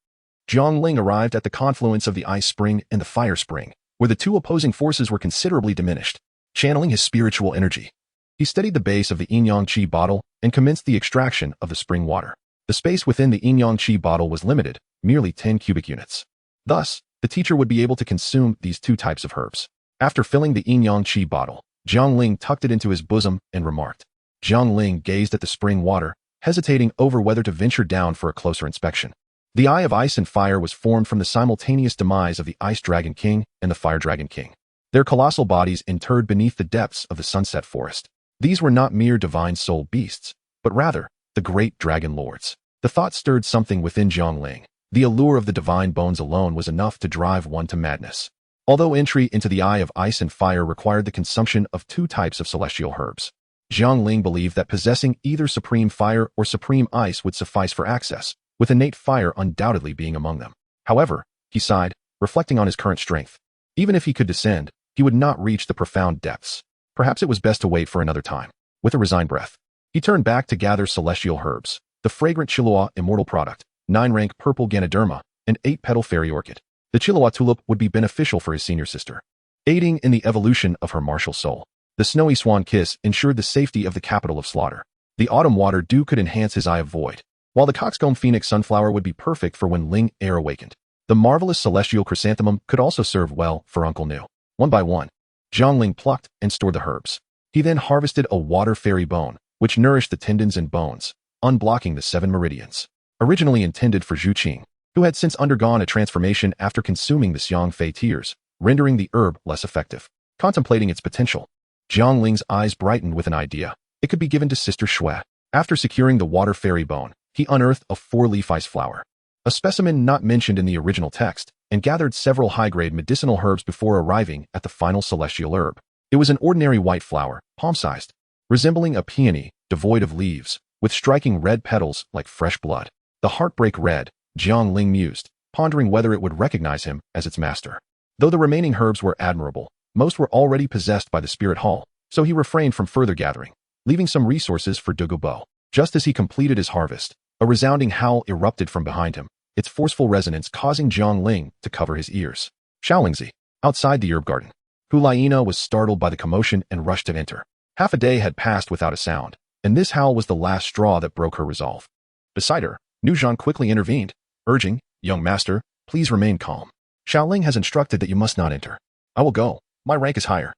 Jiang Ling arrived at the confluence of the ice spring and the fire spring, where the two opposing forces were considerably diminished. Channeling his spiritual energy, he studied the base of the yin-yang qi bottle and commenced the extraction of the spring water. The space within the yin-yang qi bottle was limited, merely 10 cubic units. Thus, the teacher would be able to consume these two types of herbs. After filling the yin-yang qi bottle, Jiang Ling tucked it into his bosom and remarked. Jiang Ling gazed at the spring water, hesitating over whether to venture down for a closer inspection. The Eye of Ice and Fire was formed from the simultaneous demise of the Ice Dragon King and the Fire Dragon King, their colossal bodies interred beneath the depths of the sunset forest. These were not mere divine soul beasts, but rather the great dragon lords. The thought stirred something within Jiang Ling. The allure of the divine bones alone was enough to drive one to madness. Although entry into the Eye of Ice and Fire required the consumption of two types of celestial herbs, Jiang Ling believed that possessing either supreme fire or supreme ice would suffice for access, with innate fire undoubtedly being among them. However, he sighed, reflecting on his current strength. Even if he could descend, he would not reach the profound depths. Perhaps it was best to wait for another time. With a resigned breath, he turned back to gather celestial herbs, the fragrant Chihuahua immortal product, 9-rank purple Ganoderma, and 8-petal fairy orchid. The Chihuahua tulip would be beneficial for his senior sister, aiding in the evolution of her martial soul. The snowy swan kiss ensured the safety of the capital of slaughter. The autumn water dew could enhance his eye of void, while the coxcomb phoenix sunflower would be perfect for when Ling air awakened. The marvelous celestial chrysanthemum could also serve well for Uncle Nu. One by one, Jiang Ling plucked and stored the herbs. He then harvested a water fairy bone, which nourished the tendons and bones, unblocking the 7 meridians. Originally intended for Zhu Qing, who had since undergone a transformation after consuming the Xiang Fei tears, rendering the herb less effective. Contemplating its potential, Jiang Ling's eyes brightened with an idea. It could be given to Sister Shui. After securing the water fairy bone, he unearthed a 4-leaf ice flower, a specimen not mentioned in the original text, and gathered several high-grade medicinal herbs before arriving at the final celestial herb. It was an ordinary white flower, palm-sized, resembling a peony, devoid of leaves, with striking red petals like fresh blood. The heartbreak red, Jiang Ling mused, pondering whether it would recognize him as its master. Though the remaining herbs were admirable, most were already possessed by the spirit hall, so he refrained from further gathering, leaving some resources for Douluo. Just as he completed his harvest, a resounding howl erupted from behind him, its forceful resonance causing Jiang Ling to cover his ears. Xiaolingzi, outside the herb garden. Hulaina was startled by the commotion and rushed to enter. Half a day had passed without a sound, and this howl was the last straw that broke her resolve. Beside her, Nuzhan quickly intervened, urging, "Young master, please remain calm. Xiaoling has instructed that you must not enter. I will go. My rank is higher,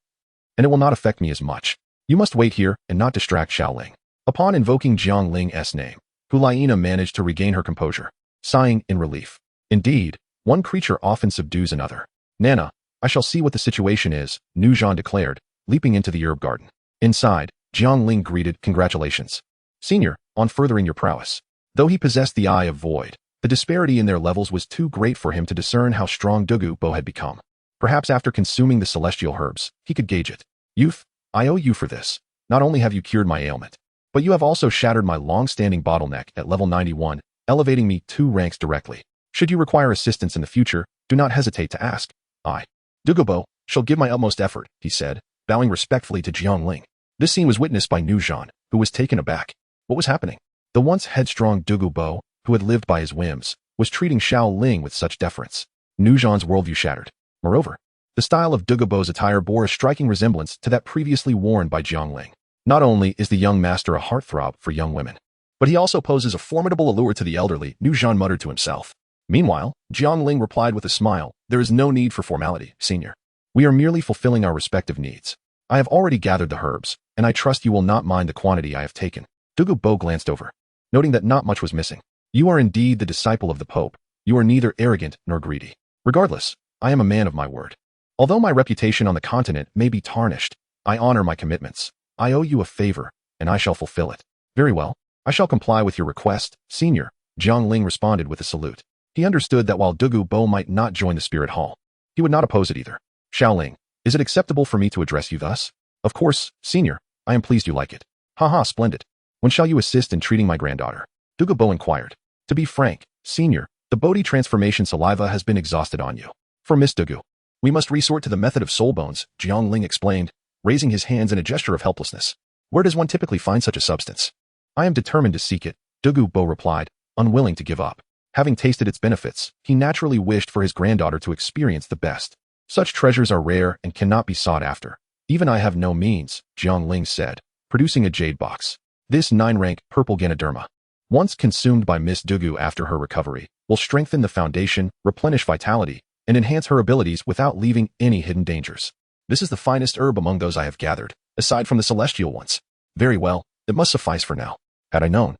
and it will not affect me as much. You must wait here and not distract Xiaoling." Upon invoking Jiang Ling's name, Hulaina managed to regain her composure, sighing in relief. Indeed, one creature often subdues another. "Nana, I shall see what the situation is," Nuzhan declared, leaping into the herb garden. Inside, Jiang Ling greeted, "Congratulations, Senior, on furthering your prowess." Though he possessed the Eye of Void, the disparity in their levels was too great for him to discern how strong Douluo had become. Perhaps after consuming the celestial herbs, he could gauge it. "Youth, I owe you for this. Not only have you cured my ailment, but you have also shattered my long-standing bottleneck at level 91, elevating me 2 ranks directly. Should you require assistance in the future, do not hesitate to ask. I, Douluo, shall give my utmost effort," he said, bowing respectfully to Jiang Ling. This scene was witnessed by Nuzhan, who was taken aback. What was happening? The once headstrong Douluo, who had lived by his whims, was treating Xiaoling with such deference. Nuzhan's worldview shattered. Moreover, the style of Douluo's attire bore a striking resemblance to that previously worn by Jiang Ling. Not only is the young master a heartthrob for young women, but he also poses a formidable allure to the elderly, Nuzhan muttered to himself. Meanwhile, Jiang Ling replied with a smile, "There is no need for formality, Senior. We are merely fulfilling our respective needs. I have already gathered the herbs, and I trust you will not mind the quantity I have taken." Douluo glanced over, noting that not much was missing. "You are indeed the disciple of the Pope. You are neither arrogant nor greedy. Regardless, I am a man of my word." Although my reputation on the continent may be tarnished, I honor my commitments. I owe you a favor, and I shall fulfill it. Very well. I shall comply with your request, senior, Jiang Ling responded with a salute. He understood that while Douluo might not join the spirit hall, he would not oppose it either. Xiaoling, is it acceptable for me to address you thus? Of course, senior. I am pleased you like it. Haha, splendid. When shall you assist in treating my granddaughter? Douluo inquired. To be frank, senior, the body transformation saliva has been exhausted on you. For Miss Douluo, we must resort to the method of soul bones, Jiang Ling explained, raising his hands in a gesture of helplessness. Where does one typically find such a substance? I am determined to seek it, Douluo replied, unwilling to give up. Having tasted its benefits, he naturally wished for his granddaughter to experience the best. Such treasures are rare and cannot be sought after. Even I have no means, Jiang Ling said, producing a jade box. This 9-rank purple Ganoderma, once consumed by Miss Douluo after her recovery, will strengthen the foundation, replenish vitality, and enhance her abilities without leaving any hidden dangers. This is the finest herb among those I have gathered, aside from the celestial ones. Very well, it must suffice for now. Had I known,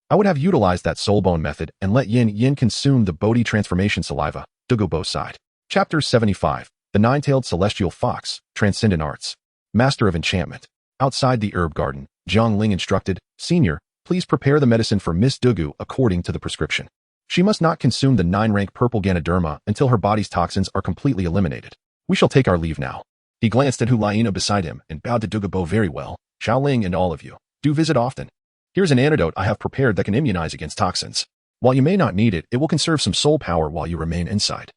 I would have utilized that soul bone method and let Yin consume the body transformation saliva, Douluo sighed. Chapter 75. The Nine-Tailed Celestial Fox, Transcendent Arts. Master of Enchantment. Outside the herb garden, Jiang Ling instructed, Senior, please prepare the medicine for Miss Douluo according to the prescription. She must not consume the 9-rank purple Ganoderma until her body's toxins are completely eliminated. We shall take our leave now. He glanced at Hulaina beside him and bowed to Douluo. Very well, Xiaoling and all of you. Do visit often. Here's an antidote I have prepared that can immunize against toxins. While you may not need it, it will conserve some soul power while you remain inside.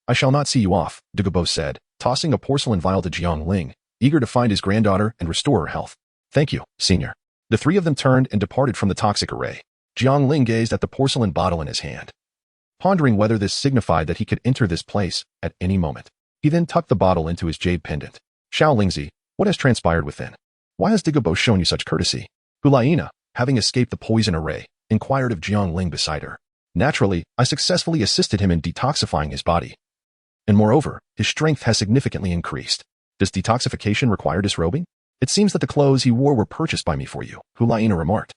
I shall not see you off, Douluo said, tossing a porcelain vial to Jiang Ling, eager to find his granddaughter and restore her health. Thank you, senior. The three of them turned and departed from the toxic array. Jiang Ling gazed at the porcelain bottle in his hand, pondering whether this signified that he could enter this place at any moment. He then tucked the bottle into his jade pendant. Xiaolingzi, what has transpired within? Why has Douluo shown you such courtesy? Hulaina, having escaped the poison array, inquired of Jiang Ling beside her. Naturally, I successfully assisted him in detoxifying his body. And moreover, his strength has significantly increased. Does detoxification require disrobing? It seems that the clothes he wore were purchased by me for you, Hulaina remarked.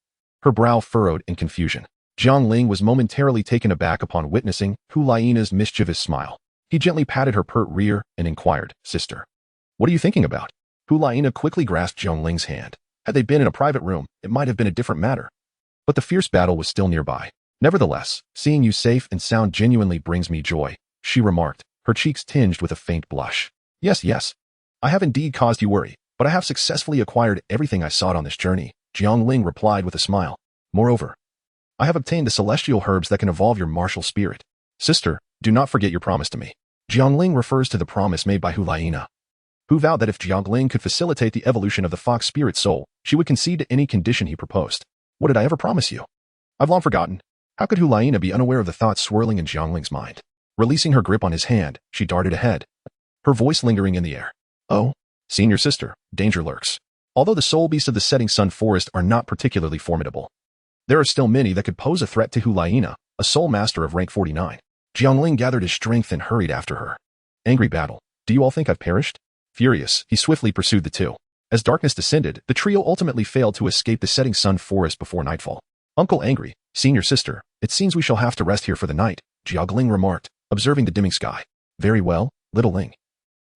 Her brow furrowed in confusion. Jiang Ling was momentarily taken aback upon witnessing Hulaina's mischievous smile. He gently patted her pert rear and inquired, Sister, what are you thinking about? Hulaina quickly grasped Jiang Ling's hand. Had they been in a private room, it might have been a different matter. But the fierce battle was still nearby. Nevertheless, seeing you safe and sound genuinely brings me joy, she remarked, her cheeks tinged with a faint blush. Yes. I have indeed caused you worry, but I have successfully acquired everything I sought on this journey, Jiang Ling replied with a smile. Moreover, I have obtained the celestial herbs that can evolve your martial spirit. Sister, do not forget your promise to me. Jiang Ling refers to the promise made by Hulaina, who vowed that if Jiang Ling could facilitate the evolution of the fox spirit soul, she would concede to any condition he proposed. What did I ever promise you? I've long forgotten. How could Hulaina be unaware of the thoughts swirling in Jiang Ling's mind? Releasing her grip on his hand, she darted ahead, her voice lingering in the air. Oh, senior sister, danger lurks. Although the soul beasts of the setting sun forest are not particularly formidable, there are still many that could pose a threat to Hulaina, a soul master of rank 49. Jiang Ling gathered his strength and hurried after her. Angry battle. Do you all think I've perished? Furious, he swiftly pursued the two. As darkness descended, the trio ultimately failed to escape the setting sun forest before nightfall. Uncle angry, senior sister, it seems we shall have to rest here for the night, Jiang Ling remarked, observing the dimming sky. Very well, little Ling.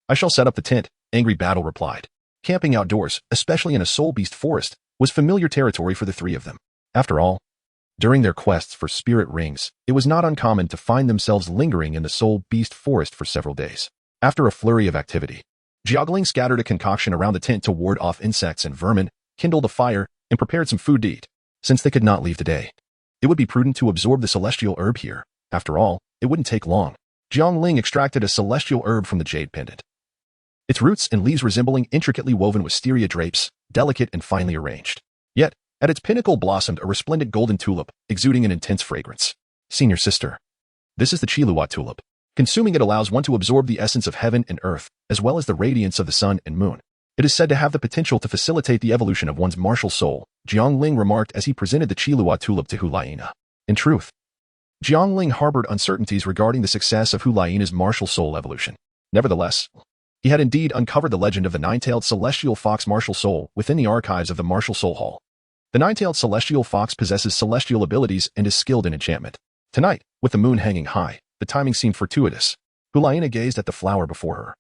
I shall set up the tent, Angry Battle replied. Camping outdoors, especially in a soul beast forest, was familiar territory for the three of them. After all, during their quests for spirit rings, it was not uncommon to find themselves lingering in the soul beast forest for several days. After a flurry of activity, Jiang Ling scattered a concoction around the tent to ward off insects and vermin, kindled a fire, and prepared some food to eat. Since they could not leave today, it would be prudent to absorb the celestial herb here. After all, it wouldn't take long. Jiang Ling extracted a celestial herb from the jade pendant, its roots and leaves resembling intricately woven wisteria drapes, delicate and finely arranged. Yet, at its pinnacle blossomed a resplendent golden tulip, exuding an intense fragrance. Senior sister, this is the Douluo tulip. Consuming it allows one to absorb the essence of heaven and earth, as well as the radiance of the sun and moon. It is said to have the potential to facilitate the evolution of one's martial soul, Jiang Ling remarked as he presented the Douluo tulip to Hulaina. In truth, Jiang Ling harbored uncertainties regarding the success of Hulaina's martial soul evolution. Nevertheless, he had indeed uncovered the legend of the nine-tailed celestial fox martial soul within the archives of the Martial Soul Hall. The nine-tailed celestial fox possesses celestial abilities and is skilled in enchantment. Tonight, with the moon hanging high, the timing seemed fortuitous. Hulaina gazed at the flower before her,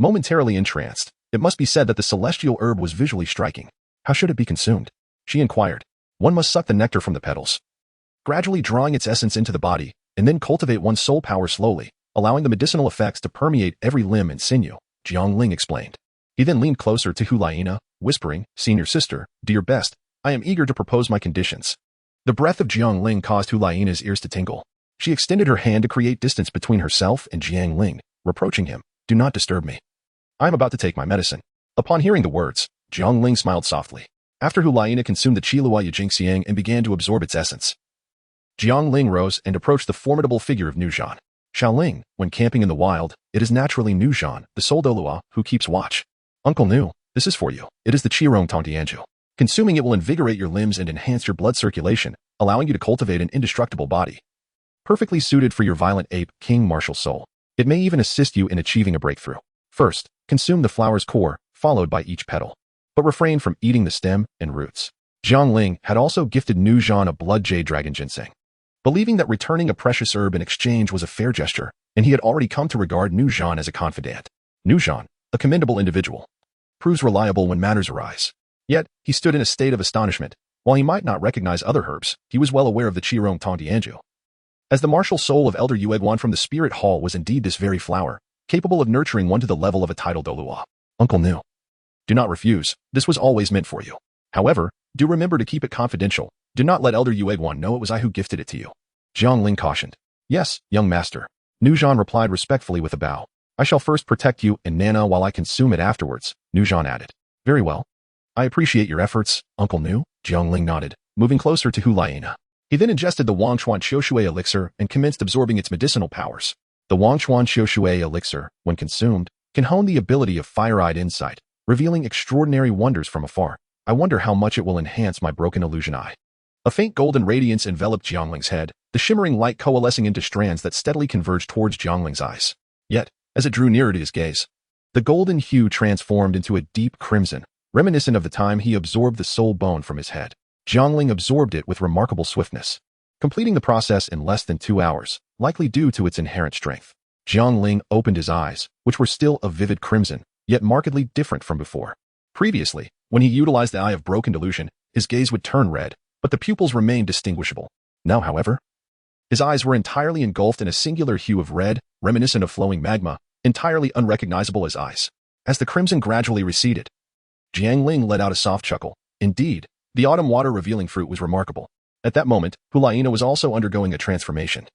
Momentarily entranced, it must be said that the celestial herb was visually striking. How should it be consumed? She inquired. One must suck the nectar from the petals, gradually drawing its essence into the body, and then cultivate one's soul power slowly, allowing the medicinal effects to permeate every limb and sinew, Jiang Ling explained. He then leaned closer to Hulaina, whispering, "Senior sister, dear best, I am eager to propose my conditions." The breath of Jiang Ling caused Hulaina's ears to tingle. She extended her hand to create distance between herself and Jiang Ling, reproaching him, "Do not disturb me. I am about to take my medicine." Upon hearing the words, Jiang Ling smiled softly. After Hulaina consumed the Qilua Yijingxiang and began to absorb its essence, Jiang Ling rose and approached the formidable figure of Nuzhan. Xiaoling, when camping in the wild, it is naturally Nuzhan, the soul Douluo, who keeps watch. Uncle Nu, this is for you. It is the Qirong Tongtianju. Consuming it will invigorate your limbs and enhance your blood circulation, allowing you to cultivate an indestructible body. Perfectly suited for your violent ape, king martial soul. It may even assist you in achieving a breakthrough. First, consume the flower's core, followed by each petal. But refrain from eating the stem and roots. Jiang Ling had also gifted Nuzhan a blood jade dragon ginseng. Believing that returning a precious herb in exchange was a fair gesture, and he had already come to regard Nuzhan as a confidant. Nuzhan, a commendable individual, proves reliable when matters arise. Yet, he stood in a state of astonishment. While he might not recognize other herbs, he was well aware of the Qirong Tongtianju. As the martial soul of Elder Yueguan from the Spirit Hall was indeed this very flower, capable of nurturing one to the level of a title Douluo. Uncle Nu, do not refuse. This was always meant for you. However, do remember to keep it confidential. Do not let Elder Yueguan know it was I who gifted it to you. Jiang Ling cautioned. Yes, young master. Nuzhan replied respectfully with a bow. I shall first protect you and Nana while I consume it afterwards, Nuzhan added. Very well. I appreciate your efforts, Uncle Nu, Jiang Ling nodded, moving closer to Hulaina. He then ingested the Wangchuan Qiushui elixir and commenced absorbing its medicinal powers. The Wangchuan Qiushui elixir, when consumed, can hone the ability of fire-eyed insight, revealing extraordinary wonders from afar. I wonder how much it will enhance my broken illusion eye. A faint golden radiance enveloped Jiang Ling's head, the shimmering light coalescing into strands that steadily converged towards Jiang Ling's eyes. Yet, as it drew nearer to his gaze, the golden hue transformed into a deep crimson, reminiscent of the time he absorbed the soul bone from his head. Jiang Ling absorbed it with remarkable swiftness, completing the process in less than 2 hours, likely due to its inherent strength. Jiang Ling opened his eyes, which were still a vivid crimson, yet markedly different from before. Previously, when he utilized the eye of broken delusion, his gaze would turn red, but the pupils remained distinguishable. Now, however, his eyes were entirely engulfed in a singular hue of red, reminiscent of flowing magma, entirely unrecognizable as ice. As the crimson gradually receded, Jiang Ling let out a soft chuckle. Indeed, the autumn water-revealing fruit was remarkable. At that moment, Hulaina was also undergoing a transformation.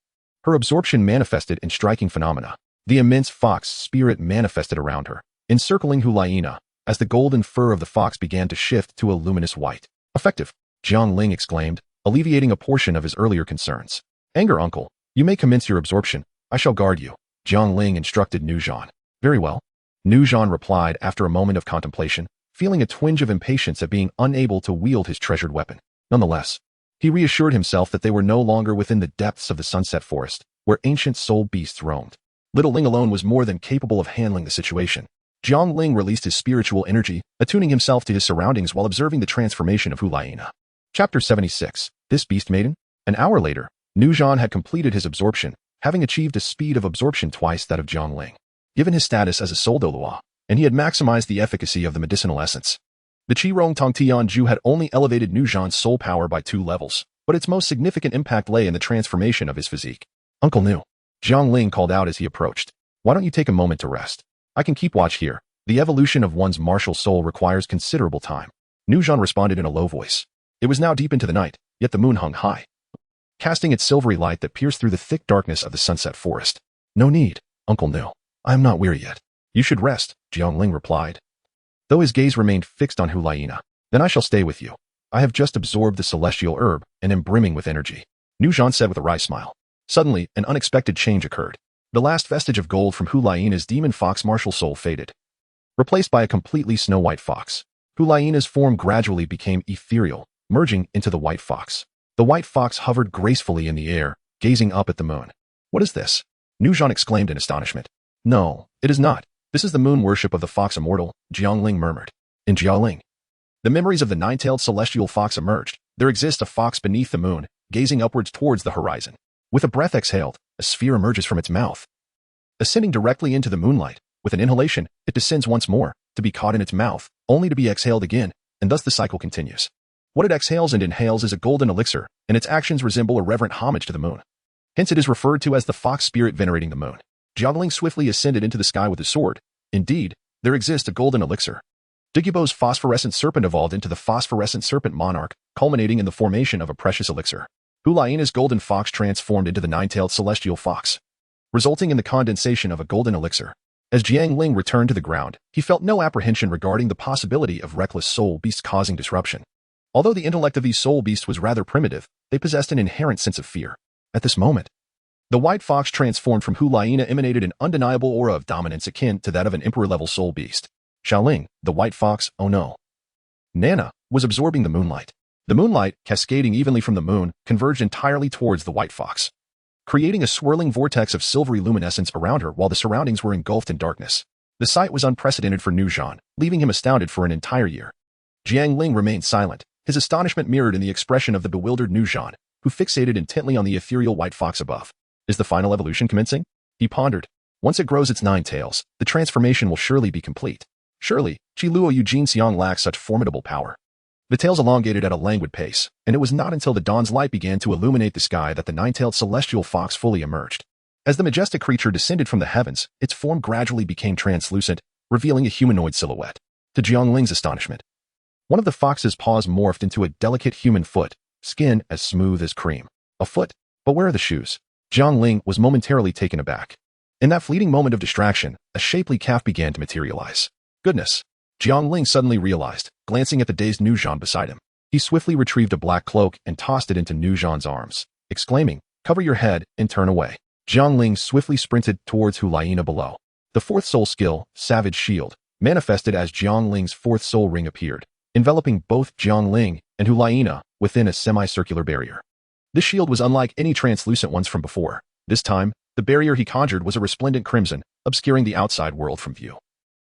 Her absorption manifested in striking phenomena. The immense fox spirit manifested around her, encircling Hulaina, as the golden fur of the fox began to shift to a luminous white. Effective, Jiang Ling exclaimed, alleviating a portion of his earlier concerns. Anger, uncle. You may commence your absorption. I shall guard you, Jiang Ling instructed Nuzhan. Very well. Nuzhan replied after a moment of contemplation, feeling a twinge of impatience at being unable to wield his treasured weapon. Nonetheless, he reassured himself that they were no longer within the depths of the sunset forest, where ancient soul beasts roamed. Little Ling alone was more than capable of handling the situation. Jiang Ling released his spiritual energy, attuning himself to his surroundings while observing the transformation of Hulaina. Chapter 76. This Beast Maiden? An hour later, Nuzhan had completed his absorption, having achieved a speed of absorption twice that of Jiang Ling. Given his status as a soul Douluo, and he had maximized the efficacy of the medicinal essence. The Qirong Tongtianju had only elevated Nuzhan's soul power by 2 levels, but its most significant impact lay in the transformation of his physique. Uncle Nu, Jiang Ling called out as he approached. Why don't you take a moment to rest? I can keep watch here. The evolution of one's martial soul requires considerable time. Nuzhan responded in a low voice. It was now deep into the night, yet the moon hung high, casting its silvery light that pierced through the thick darkness of the sunset forest. No need, Uncle Nu. I am not weary yet. You should rest, Jiang Ling replied, though his gaze remained fixed on Hulaina. Then I shall stay with you. I have just absorbed the celestial herb and am brimming with energy, Nuzhan said with a wry smile. Suddenly, an unexpected change occurred. The last vestige of gold from Hulaina's demon fox martial soul faded, replaced by a completely snow-white fox. Hulaina's form gradually became ethereal, merging into the white fox. The white fox hovered gracefully in the air, gazing up at the moon. What is this? Nuzhan exclaimed in astonishment. No, it is not. This is the moon worship of the fox immortal, Jiang Ling murmured. In Jiang Ling, the memories of the 9-tailed celestial fox emerged. There exists a fox beneath the moon, gazing upwards towards the horizon. With a breath exhaled, a sphere emerges from its mouth, ascending directly into the moonlight, With an inhalation, it descends once more, to be caught in its mouth, only to be exhaled again, and thus the cycle continues. What it exhales and inhales is a golden elixir, and its actions resemble a reverent homage to the moon. Hence it is referred to as the fox spirit venerating the moon. Jiang Ling swiftly ascended into the sky with his sword. Indeed, there exists a golden elixir. Douluo's phosphorescent serpent evolved into the phosphorescent serpent monarch, culminating in the formation of a precious elixir. Huaina's golden fox transformed into the nine-tailed celestial fox, resulting in the condensation of a golden elixir. As Jiang Ling returned to the ground, he felt no apprehension regarding the possibility of reckless soul beasts causing disruption. Although the intellect of these soul beasts was rather primitive, they possessed an inherent sense of fear. At this moment, the white fox transformed from Huaina emanated an undeniable aura of dominance akin to that of an emperor-level soul beast. Xiaoling, the white fox, oh no. Nana, was absorbing the moonlight. The moonlight, cascading evenly from the moon, converged entirely towards the white fox, creating a swirling vortex of silvery luminescence around her while the surroundings were engulfed in darkness. The sight was unprecedented for Nuzhan, leaving him astounded for an entire year. Jiang Ling remained silent, his astonishment mirrored in the expression of the bewildered Nuzhan, who fixated intently on the ethereal white fox above. Is the final evolution commencing? He pondered. Once it grows its 9 tails, the transformation will surely be complete. Surely, Luo Eugene Xiang lacks such formidable power. The tails elongated at a languid pace, and it was not until the dawn's light began to illuminate the sky that the 9-tailed celestial fox fully emerged. As the majestic creature descended from the heavens, its form gradually became translucent, revealing a humanoid silhouette. To Jiang Ling's astonishment, one of the fox's paws morphed into a delicate human foot, skin as smooth as cream. A foot? But where are the shoes? Jiang Ling was momentarily taken aback. In that fleeting moment of distraction, a shapely calf began to materialize. Goodness! Jiang Ling suddenly realized, glancing at the dazed Nuzhan beside him. He swiftly retrieved a black cloak and tossed it into Nuzhan's arms, exclaiming, "Cover your head and turn away." Jiang Ling swiftly sprinted towards Huaina below. The fourth soul skill, Savage Shield, manifested as Jiang Ling's fourth soul ring appeared, enveloping both Jiang Ling and Huaina within a semicircular barrier. This shield was unlike any translucent ones from before. This time, the barrier he conjured was a resplendent crimson, obscuring the outside world from view,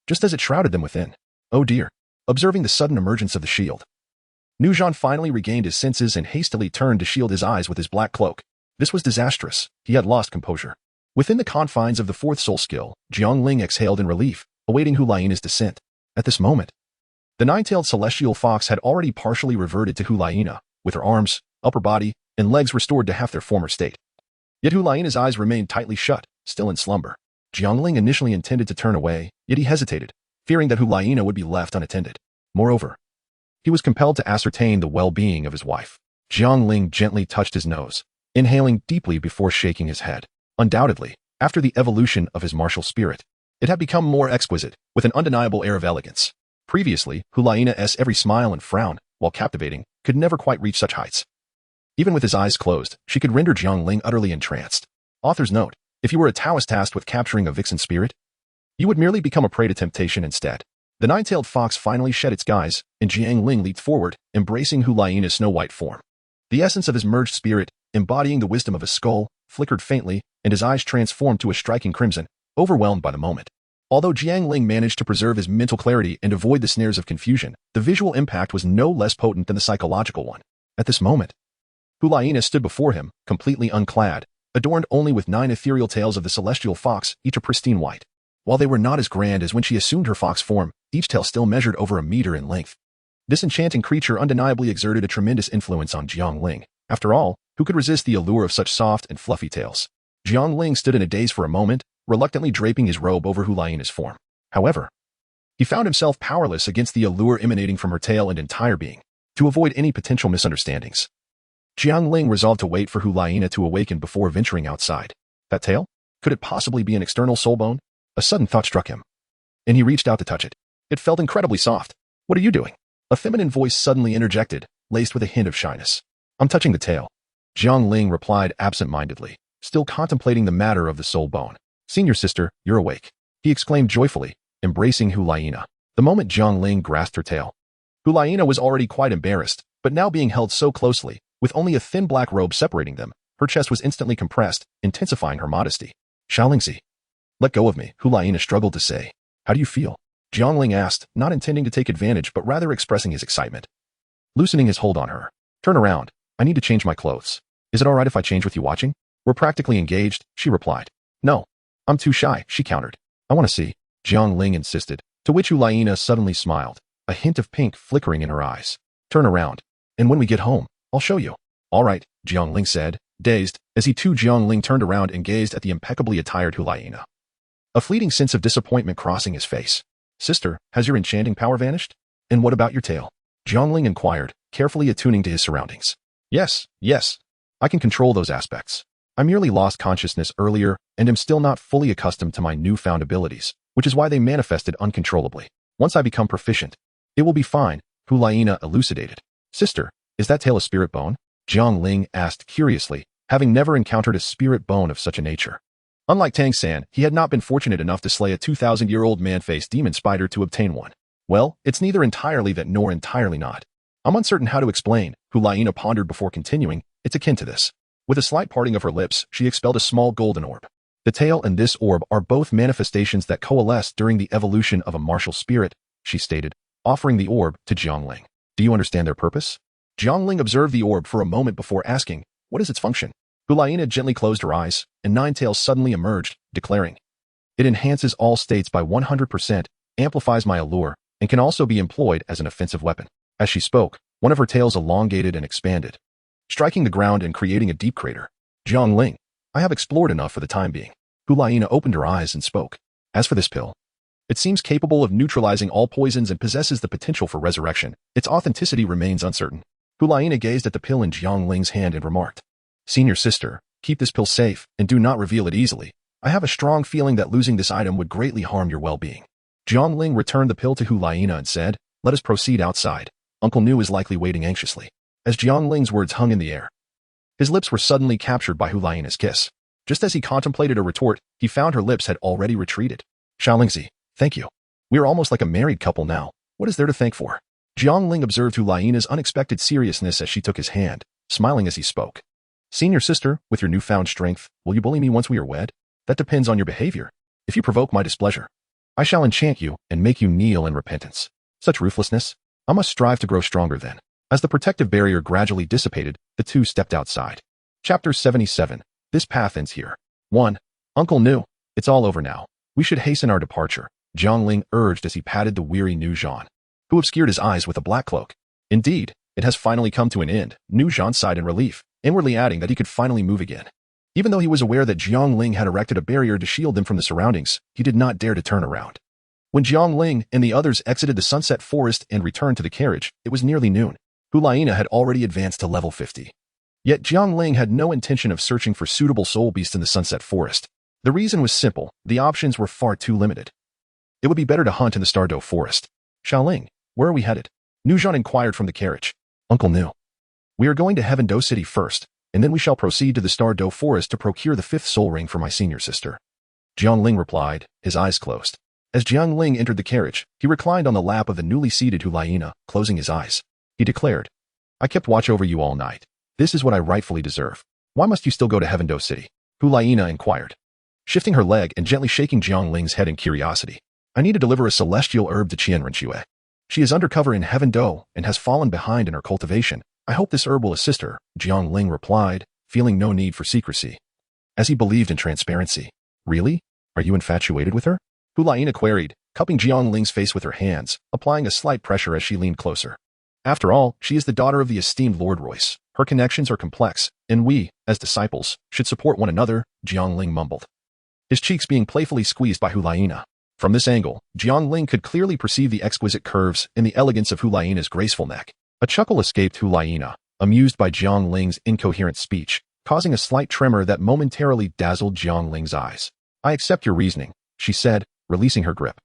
just as it shrouded them within. Oh dear! Observing the sudden emergence of the shield, Nuzhan finally regained his senses and hastily turned to shield his eyes with his black cloak. This was disastrous. He had lost composure. Within the confines of the fourth soul skill, Jiang Ling exhaled in relief, awaiting Huaina's descent. At this moment, the 9-tailed celestial fox had already partially reverted to Huaina, with her arms, upper body, and legs restored to half their former state. Yet Huaina's eyes remained tightly shut, still in slumber. Jiang Ling initially intended to turn away, yet he hesitated, fearing that Huaina would be left unattended. Moreover, he was compelled to ascertain the well-being of his wife. Jiang Ling gently touched his nose, inhaling deeply before shaking his head. Undoubtedly, after the evolution of his martial spirit, it had become more exquisite, with an undeniable air of elegance. Previously, Huaina's every smile and frown, while captivating, could never quite reach such heights. Even with his eyes closed, she could render Jiang Ling utterly entranced. Author's note: if you were a Taoist tasked with capturing a vixen spirit, you would merely become a prey to temptation instead. The 9-tailed fox finally shed its guise, and Jiang Ling leaped forward, embracing Huaina's snow-white form. The essence of his merged spirit, embodying the wisdom of his skull, flickered faintly, and his eyes transformed to a striking crimson, overwhelmed by the moment. Although Jiang Ling managed to preserve his mental clarity and avoid the snares of confusion, the visual impact was no less potent than the psychological one. At this moment, Huaina stood before him, completely unclad, adorned only with 9 ethereal tails of the celestial fox, each a pristine white. While they were not as grand as when she assumed her fox form, each tail still measured over a meter in length. This enchanting creature undeniably exerted a tremendous influence on Jiang Ling. After all, who could resist the allure of such soft and fluffy tails? Jiang Ling stood in a daze for a moment, reluctantly draping his robe over Huaina's form. However, he found himself powerless against the allure emanating from her tail and entire being. To avoid any potential misunderstandings, Jiang Ling resolved to wait for Huaina to awaken before venturing outside. That tail? Could it possibly be an external soul bone? A sudden thought struck him, and he reached out to touch it. It felt incredibly soft. What are you doing? A feminine voice suddenly interjected, laced with a hint of shyness. I'm touching the tail. Jiang Ling replied absent-mindedly, still contemplating the matter of the soul bone. Senior sister, you're awake, he exclaimed joyfully, embracing Huaina. The moment Jiang Ling grasped her tail, Huaina was already quite embarrassed, but now being held so closely, with only a thin black robe separating them, her chest was instantly compressed, intensifying her modesty. Xiaolingzi. Let go of me, Huaina struggled to say. How do you feel? Jiang Ling asked, not intending to take advantage but rather expressing his excitement. Loosening his hold on her. Turn around. I need to change my clothes. Is it alright if I change with you watching? We're practically engaged, she replied. No. I'm too shy, she countered. I want to see. Jiang Ling insisted, to which Hulaina suddenly smiled, a hint of pink flickering in her eyes. Turn around, and when we get home, I'll show you. All right, Jiang Ling said, dazed, as he too Jiang Ling turned around and gazed at the impeccably attired Hulaina. A fleeting sense of disappointment crossing his face. Sister, has your enchanting power vanished? And what about your tail? Jiang Ling inquired, carefully attuning to his surroundings. Yes, I can control those aspects. I merely lost consciousness earlier and am still not fully accustomed to my newfound abilities, which is why they manifested uncontrollably. Once I become proficient, it will be fine, Hulaina elucidated. Sister, is that tail a spirit bone? Jiang Ling asked curiously, having never encountered a spirit bone of such a nature. Unlike Tang San, he had not been fortunate enough to slay a 2,000-year-old man-faced demon spider to obtain one. Well, it's neither entirely that nor entirely not. I'm uncertain how to explain, Hulaina pondered before continuing. It's akin to this. With a slight parting of her lips, she expelled a small golden orb. The tail and this orb are both manifestations that coalesce during the evolution of a martial spirit, she stated, offering the orb to Jiang Ling. Do you understand their purpose? Jiang Ling observed the orb for a moment before asking, what is its function? Hulaina gently closed her eyes, and Nine Tails suddenly emerged, declaring, it enhances all states by 100%, amplifies my allure, and can also be employed as an offensive weapon. As she spoke, one of her tails elongated and expanded, striking the ground and creating a deep crater. Jiang Ling, I have explored enough for the time being. Hulaina opened her eyes and spoke. As for this pill, it seems capable of neutralizing all poisons and possesses the potential for resurrection. Its authenticity remains uncertain. Hulaina gazed at the pill in Jiang Ling's hand and remarked, Senior sister, keep this pill safe and do not reveal it easily. I have a strong feeling that losing this item would greatly harm your well-being. Jiang Ling returned the pill to Hulaina and said, let us proceed outside. Uncle Nu is likely waiting anxiously. As Jiang Ling's words hung in the air, his lips were suddenly captured by Hulaina's kiss. Just as he contemplated a retort, he found her lips had already retreated. Xiaolingzi, thank you. We are almost like a married couple now. What is there to thank for? Jiang Ling observed Hulaina's unexpected seriousness as she took his hand, smiling as he spoke. Senior sister, with your newfound strength, will you bully me once we are wed? That depends on your behavior. If you provoke my displeasure, I shall enchant you and make you kneel in repentance. Such ruthlessness? I must strive to grow stronger then. As the protective barrier gradually dissipated, the two stepped outside. Chapter 77. This path ends here. 1. Uncle Nu, it's all over now. We should hasten our departure, Jiang Ling urged as he patted the weary Nu Zhan, who obscured his eyes with a black cloak. Indeed, it has finally come to an end, Nu Zhan sighed in relief, inwardly adding that he could finally move again. Even though he was aware that Jiang Ling had erected a barrier to shield them from the surroundings, he did not dare to turn around. When Jiang Ling and the others exited the sunset forest and returned to the carriage, it was nearly noon. Hulaina had already advanced to level 50. Yet Jiang Ling had no intention of searching for suitable soul beasts in the sunset forest. The reason was simple, the options were far too limited. It would be better to hunt in the Stardow forest. Xiaoling, where are we headed? Nu Zhan inquired from the carriage. Uncle Nu, we are going to Heavendow City first, and then we shall proceed to the Stardow forest to procure the 5th soul ring for my senior sister. Jiang Ling replied, his eyes closed. As Jiang Ling entered the carriage, he reclined on the lap of the newly seated Hulaina, closing his eyes. He declared, I kept watch over you all night. This is what I rightfully deserve. Why must you still go to Heavendow City? Hulaina inquired, shifting her leg and gently shaking Jiang Ling's head in curiosity. I need to deliver a celestial herb to Qian Renxue. She is undercover in Heavendow and has fallen behind in her cultivation. I hope this herb will assist her, Jiang Ling replied, feeling no need for secrecy, as he believed in transparency. Really? Are you infatuated with her? Hulaina queried, cupping Jiang Ling's face with her hands, applying a slight pressure as she leaned closer. After all, she is the daughter of the esteemed Lord Royce. Her connections are complex, and we, as disciples, should support one another, Jiang Ling mumbled, his cheeks being playfully squeezed by Hulaina. From this angle, Jiang Ling could clearly perceive the exquisite curves and the elegance of Hulaina's graceful neck. A chuckle escaped Hulaina, amused by Jiang Ling's incoherent speech, causing a slight tremor that momentarily dazzled Jiang Ling's eyes. I accept your reasoning, she said, releasing her grip.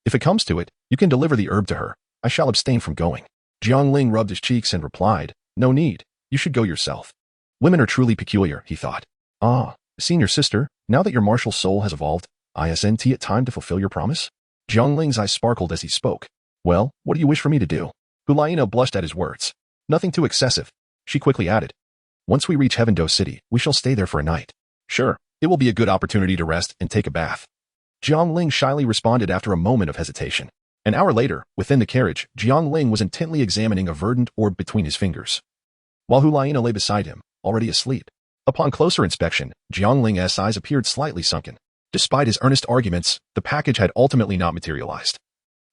If it comes to it, you can deliver the herb to her. I shall abstain from going. Jiang Ling rubbed his cheeks and replied, no need. You should go yourself. Women are truly peculiar, he thought. Ah, senior sister, now that your martial soul has evolved, isn't it time to fulfill your promise? Jiang Ling's eyes sparkled as he spoke. Well, what do you wish for me to do? Hulaina blushed at his words. Nothing too excessive. She quickly added. Once we reach Heavendow City, we shall stay there for a night. Sure, it will be a good opportunity to rest and take a bath. Jiang Ling shyly responded after a moment of hesitation. An hour later, within the carriage, Jiang Ling was intently examining a verdant orb between his fingers, while Hulaina lay beside him, already asleep. Upon closer inspection, Jiang Ling's eyes appeared slightly sunken. Despite his earnest arguments, the package had ultimately not materialized,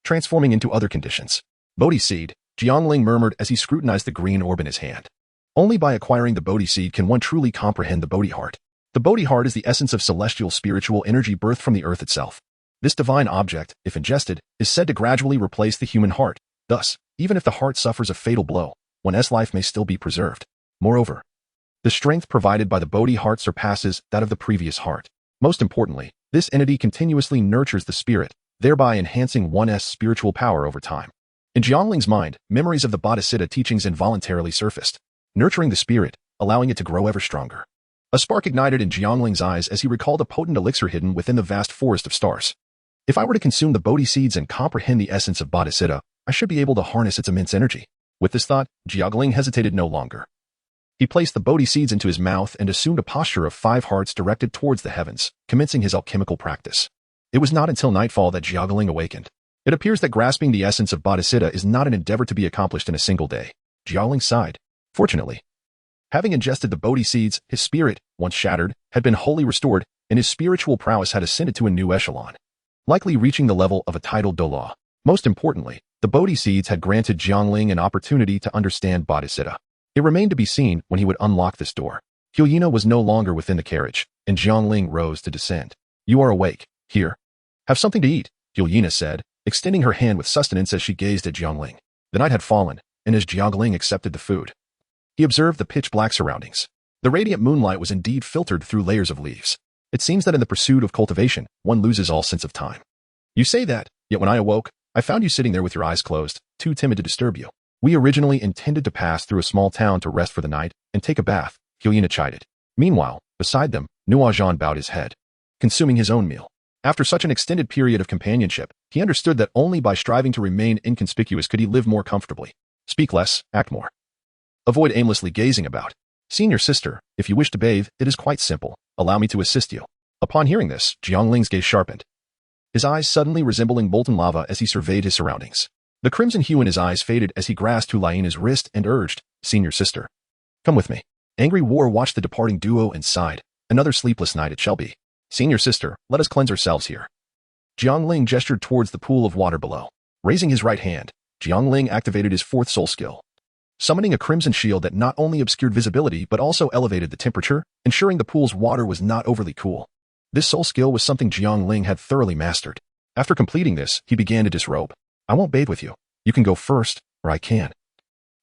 transforming into other conditions. Bodhi seed, Jiang Ling murmured as he scrutinized the green orb in his hand. Only by acquiring the Bodhi seed can one truly comprehend the Bodhi heart. The Bodhi heart is the essence of celestial spiritual energy birthed from the earth itself. This divine object, if ingested, is said to gradually replace the human heart. Thus, even if the heart suffers a fatal blow, one's life may still be preserved. Moreover, the strength provided by the Bodhi heart surpasses that of the previous heart. Most importantly, this entity continuously nurtures the spirit, thereby enhancing one's spiritual power over time. In Jiang Ling's mind, memories of the Bodhisattva teachings involuntarily surfaced, nurturing the spirit, allowing it to grow ever stronger. A spark ignited in Jiang Ling's eyes as he recalled a potent elixir hidden within the vast forest of stars. If I were to consume the Bodhi seeds and comprehend the essence of Bodhisattva, I should be able to harness its immense energy. With this thought, Jiang Ling hesitated no longer. He placed the Bodhi seeds into his mouth and assumed a posture of 5 hearts directed towards the heavens, commencing his alchemical practice. It was not until nightfall that Jiang Ling awakened. It appears that grasping the essence of Bodhisattva is not an endeavor to be accomplished in a single day. Jiang Ling sighed. Fortunately, having ingested the Bodhi seeds, his spirit, once shattered, had been wholly restored, and his spiritual prowess had ascended to a new echelon, likely reaching the level of a titled Douluo. Most importantly, the Bodhi seeds had granted Jiang Ling an opportunity to understand Bodhisattva. It remained to be seen when he would unlock this door. Hyena was no longer within the carriage, and Jiang Ling rose to descend. You are awake. Here. Have something to eat, Hyena said, extending her hand with sustenance as she gazed at Jiang Ling. The night had fallen, and as Jiang Ling accepted the food, he observed the pitch-black surroundings. The radiant moonlight was indeed filtered through layers of leaves. It seems that in the pursuit of cultivation, one loses all sense of time. You say that, yet when I awoke, I found you sitting there with your eyes closed, too timid to disturb you. We originally intended to pass through a small town to rest for the night and take a bath, Hyena chided. Meanwhile, beside them, Nuajan bowed his head, consuming his own meal. After such an extended period of companionship, he understood that only by striving to remain inconspicuous could he live more comfortably. Speak less, act more. Avoid aimlessly gazing about. Senior sister, if you wish to bathe, it is quite simple. Allow me to assist you. Upon hearing this, Jiang Ling's gaze sharpened, his eyes suddenly resembling molten lava as he surveyed his surroundings. The crimson hue in his eyes faded as he grasped Hulaina's wrist and urged, Senior sister, come with me. Angry War watched the departing duo and sighed. Another sleepless night it shall be. Senior sister, let us cleanse ourselves here. Jiang Ling gestured towards the pool of water below. Raising his right hand, Jiang Ling activated his 4th soul skill, summoning a crimson shield that not only obscured visibility but also elevated the temperature, ensuring the pool's water was not overly cool. This soul skill was something Jiang Ling had thoroughly mastered. After completing this, he began to disrobe. I won't bathe with you. You can go first, or I can.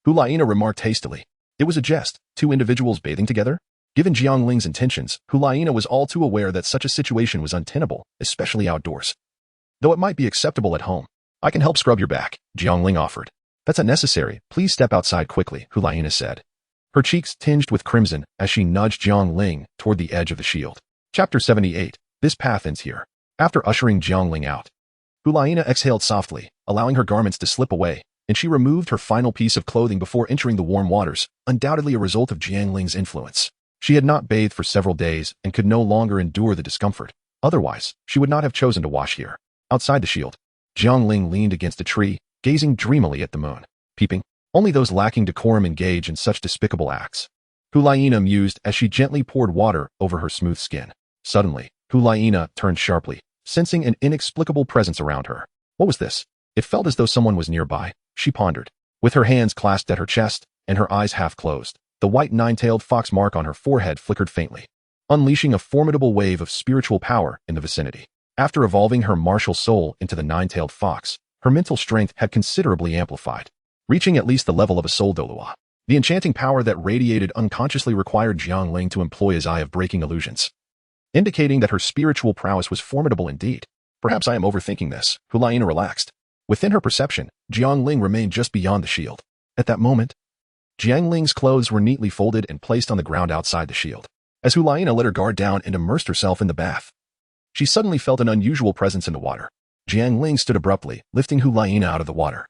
Hulaina remarked hastily. It was a jest, 2 individuals bathing together? Given Jiang Ling's intentions, Hulaina was all too aware that such a situation was untenable, especially outdoors. Though it might be acceptable at home. I can help scrub your back, Jiang Ling offered. That's unnecessary. Please step outside quickly, Hulaina said. Her cheeks tinged with crimson as she nudged Jiang Ling toward the edge of the shield. Chapter 78. This path ends here. After ushering Jiang Ling out, Hulaina exhaled softly, allowing her garments to slip away, and she removed her final piece of clothing before entering the warm waters, undoubtedly a result of Jiang Ling's influence. She had not bathed for several days and could no longer endure the discomfort. Otherwise, she would not have chosen to wash here. Outside the shield, Jiang Ling leaned against a tree, gazing dreamily at the moon. Peeping, only those lacking decorum engage in such despicable acts. Hulaina mused as she gently poured water over her smooth skin. Suddenly, Hulaina turned sharply, sensing an inexplicable presence around her. What was this? It felt as though someone was nearby, she pondered. With her hands clasped at her chest and her eyes half closed, the white 9-tailed fox mark on her forehead flickered faintly, unleashing a formidable wave of spiritual power in the vicinity. After evolving her martial soul into the 9-tailed fox, her mental strength had considerably amplified, reaching at least the level of a soul Douluo. The enchanting power that radiated unconsciously required Jiang Ling to employ his eye of breaking illusions, indicating that her spiritual prowess was formidable indeed. Perhaps I am overthinking this, Hulaina relaxed. Within her perception, Jiang Ling remained just beyond the shield. At that moment, Jiang Ling's clothes were neatly folded and placed on the ground outside the shield. As Hulaina let her guard down and immersed herself in the bath, she suddenly felt an unusual presence in the water. Jiang Ling stood abruptly, lifting Hulaina out of the water,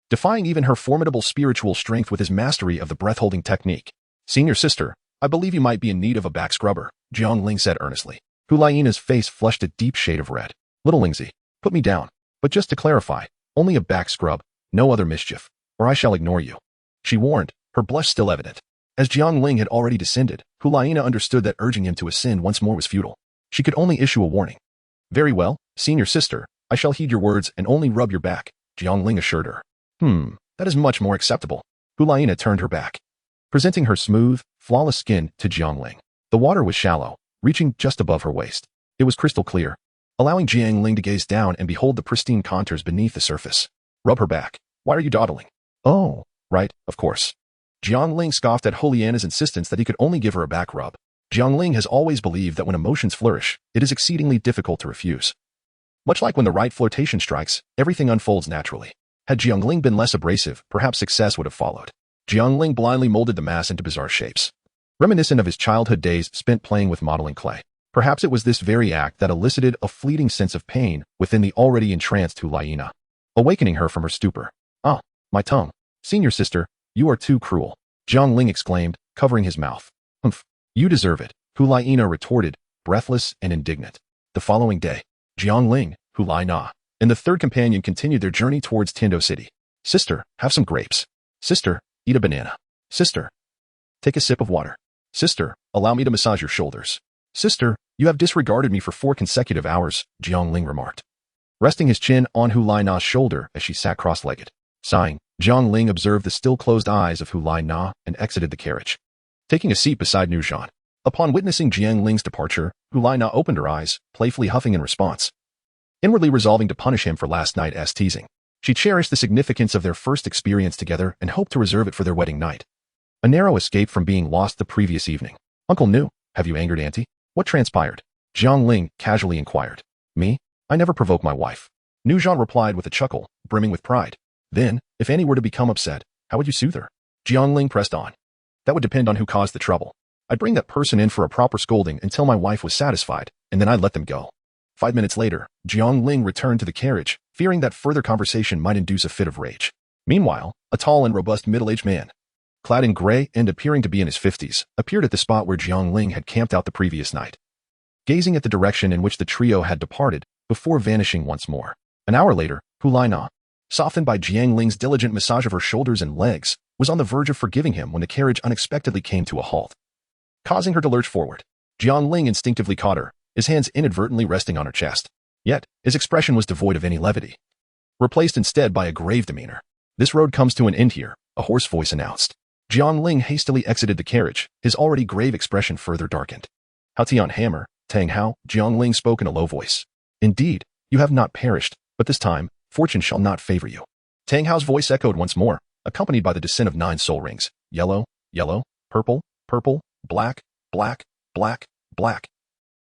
defying even her formidable spiritual strength with his mastery of the breath-holding technique. Senior sister, I believe you might be in need of a back scrubber, Jiang Ling said earnestly. Hulaina's face flushed a deep shade of red. Little Lingzi, put me down. But just to clarify, only a back scrub, no other mischief, or I shall ignore you, she warned, her blush still evident. As Jiang Ling had already descended, Hulaina understood that urging him to ascend once more was futile. She could only issue a warning. Very well, senior sister, I shall heed your words and only rub your back, Jiang Ling assured her. That is much more acceptable. Hulaina turned her back, presenting her smooth, flawless skin to Jiang Ling. The water was shallow, reaching just above her waist. It was crystal clear, allowing Jiang Ling to gaze down and behold the pristine contours beneath the surface. Rub her back. Why are you dawdling? Oh, right, of course. Jiang Ling scoffed at Hulaina's insistence that he could only give her a back rub. Jiang Ling has always believed that when emotions flourish, it is exceedingly difficult to refuse. Much like when the right flirtation strikes, everything unfolds naturally. Had Jiang Ling been less abrasive, perhaps success would have followed. Jiang Ling blindly molded the mass into bizarre shapes, reminiscent of his childhood days spent playing with modeling clay. Perhaps it was this very act that elicited a fleeting sense of pain within the already entranced Hulaina, awakening her from her stupor. Ah, my tongue. Senior sister, you are too cruel, Jiang Ling exclaimed, covering his mouth. Humph, you deserve it, Hulaina retorted, breathless and indignant. The following day, Jiang Ling, Hulaina, and the third companion continued their journey towards Tindo City. Sister, have some grapes. Sister, eat a banana. Sister, take a sip of water. Sister, allow me to massage your shoulders. Sister, you have disregarded me for 4 consecutive hours, Jiang Ling remarked, resting his chin on Hulaina's shoulder as she sat cross-legged. Sighing, Jiang Ling observed the still-closed eyes of Hulaina and exited the carriage, taking a seat beside Nuzhan. Upon witnessing Jiang Ling's departure, Hulaina opened her eyes, playfully huffing in response, inwardly resolving to punish him for last night's teasing. She cherished the significance of their first experience together and hoped to reserve it for their wedding night. A narrow escape from being lost the previous evening. Uncle Nu, have you angered Auntie? What transpired? Jiang Ling casually inquired. Me? I never provoke my wife. Nuzhan replied with a chuckle, brimming with pride. Then, if Annie were to become upset, how would you soothe her? Jiang Ling pressed on. That would depend on who caused the trouble. I'd bring that person in for a proper scolding until my wife was satisfied, and then I'd let them go. 5 minutes later, Jiang Ling returned to the carriage, fearing that further conversation might induce a fit of rage. Meanwhile, a tall and robust middle-aged man, clad in gray and appearing to be in his 50s, appeared at the spot where Jiang Ling had camped out the previous night, gazing at the direction in which the trio had departed, before vanishing once more. An hour later, Hulaina, softened by Jiang Ling's diligent massage of her shoulders and legs, was on the verge of forgiving him when the carriage unexpectedly came to a halt, causing her to lurch forward. Jiang Ling instinctively caught her, his hands inadvertently resting on her chest. Yet, his expression was devoid of any levity, replaced instead by a grave demeanor. This road comes to an end here, a hoarse voice announced. Jiang Ling hastily exited the carriage, his already grave expression further darkened. How Tian Hammer, Tang Hao, Jiang Ling spoke in a low voice. Indeed, you have not perished, but this time, fortune shall not favor you. Tang Hao's voice echoed once more, accompanied by the descent of 9 soul rings. Yellow, yellow, purple, purple, black, black, black, black,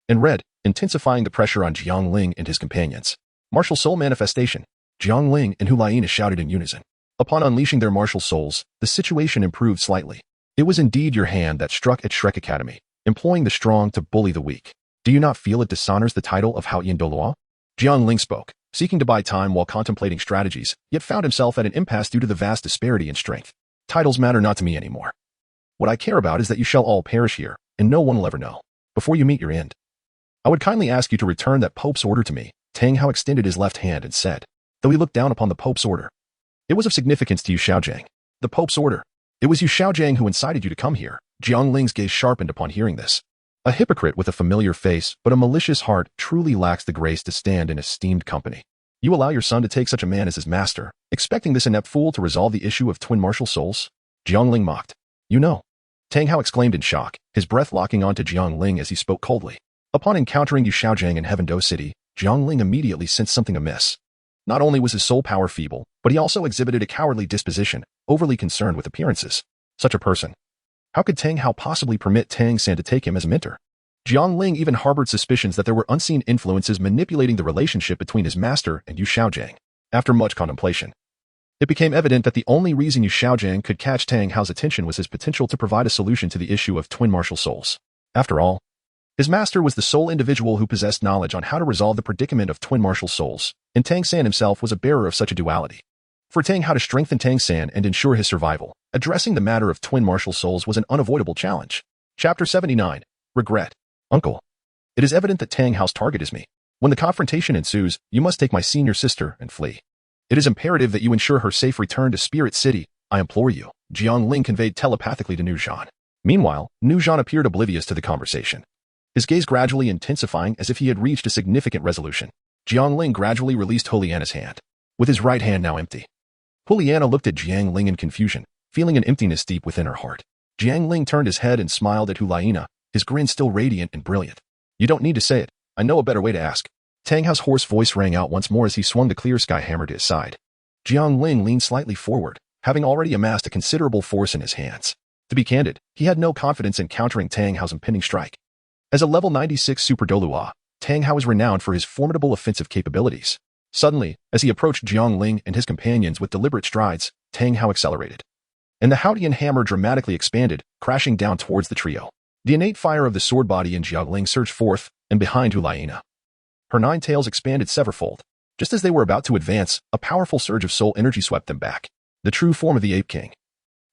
and red, intensifying the pressure on Jiang Ling and his companions. Martial soul manifestation. Jiang Ling and Hulaina shouted in unison. Upon unleashing their martial souls, the situation improved slightly. It was indeed your hand that struck at Shrek Academy, employing the strong to bully the weak. Do you not feel it dishonors the title of Haoyan Douluo? Jiang Ling spoke, seeking to buy time while contemplating strategies, yet found himself at an impasse due to the vast disparity in strength. Titles matter not to me anymore. What I care about is that you shall all perish here, and no one will ever know, before you meet your end. I would kindly ask you to return that Pope's order to me. Tang Hao extended his left hand and said, though he looked down upon the Pope's order. It was of significance to Yu Xiaojiang. The Pope's order. It was Yu Xiaojiang who incited you to come here. Jiang Ling's gaze sharpened upon hearing this. A hypocrite with a familiar face but a malicious heart truly lacks the grace to stand in esteemed company. You allow your son to take such a man as his master, expecting this inept fool to resolve the issue of twin martial souls? Jiang Ling mocked. You know. Tang Hao exclaimed in shock, his breath locking onto Jiang Ling as he spoke coldly. Upon encountering Yu Xiaojiang in Heaven-Do City, Jiang Ling immediately sensed something amiss. Not only was his soul power feeble, but he also exhibited a cowardly disposition, overly concerned with appearances. Such a person. How could Tang Hao possibly permit Tang San to take him as a mentor? Jiang Ling even harbored suspicions that there were unseen influences manipulating the relationship between his master and Yu Xiaojiang. After much contemplation, it became evident that the only reason Yu Xiaojiang could catch Tang Hao's attention was his potential to provide a solution to the issue of twin martial souls. After all, his master was the sole individual who possessed knowledge on how to resolve the predicament of twin martial souls, and Tang San himself was a bearer of such a duality. For Tang Hao to strengthen Tang San and ensure his survival, addressing the matter of twin martial souls was an unavoidable challenge. Chapter 79. Regret. Uncle. It is evident that Tang Hao's target is me. When the confrontation ensues, you must take my senior sister and flee. It is imperative that you ensure her safe return to Spirit City, I implore you, Jiang Ling conveyed telepathically to Nuzhan. Meanwhile, Nuzhan appeared oblivious to the conversation. his gaze gradually intensifying as if he had reached a significant resolution. Jiang Ling gradually released Juliana's hand, with his right hand now empty. Juliana looked at Jiang Ling in confusion, feeling an emptiness deep within her heart. Jiang Ling turned his head and smiled at Juliana, his grin still radiant and brilliant. You don't need to say it. I know a better way to ask. Tang Hao's hoarse voice rang out once more as he swung the clear sky hammer to his side. Jiang Ling leaned slightly forward, having already amassed a considerable force in his hands. To be candid, he had no confidence in countering Tang Hao's impending strike. As a level 96 Super Douluo, Tang Hao is renowned for his formidable offensive capabilities. Suddenly, as he approached Jiang Ling and his companions with deliberate strides, Tang Hao accelerated. And the Haotian hammer dramatically expanded, crashing down towards the trio. The innate fire of the sword body in Jiang Ling surged forth, and behind Juliana. Her 9 tails expanded severfold. Just as they were about to advance, a powerful surge of soul energy swept them back. The true form of the Ape King.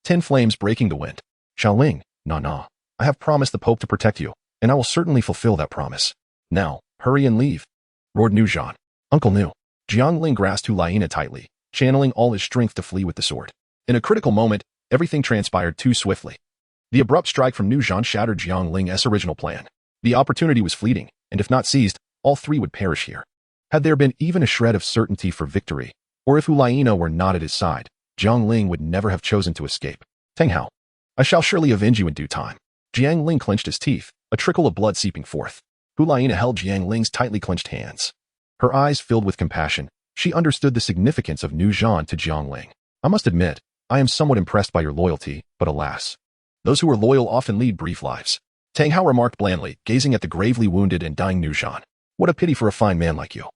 10 flames breaking the wind. Xiaoling, nah. I have promised the Pope to protect you, and I will certainly fulfill that promise. Now, hurry and leave, roared Nuzhan. Uncle Nu. Jiang Ling grasped Juliana tightly, channeling all his strength to flee with the sword. In a critical moment, everything transpired too swiftly. The abrupt strike from Nuzhan shattered Jiang Ling's original plan. The opportunity was fleeting, and if not seized, all 3 would perish here. Had there been even a shred of certainty for victory, or if Juliana were not at his side, Jiang Ling would never have chosen to escape. Tang Hao, I shall surely avenge you in due time. Jiang Ling clenched his teeth, a trickle of blood seeping forth. Juliana held Jiang Ling's tightly clenched hands. Her eyes filled with compassion. She understood the significance of Nuzhan to Jiang Ling. I must admit, I am somewhat impressed by your loyalty, but alas, those who are loyal often lead brief lives. Tang Hao remarked blandly, gazing at the gravely wounded and dying Nuzhan. What a pity for a fine man like you.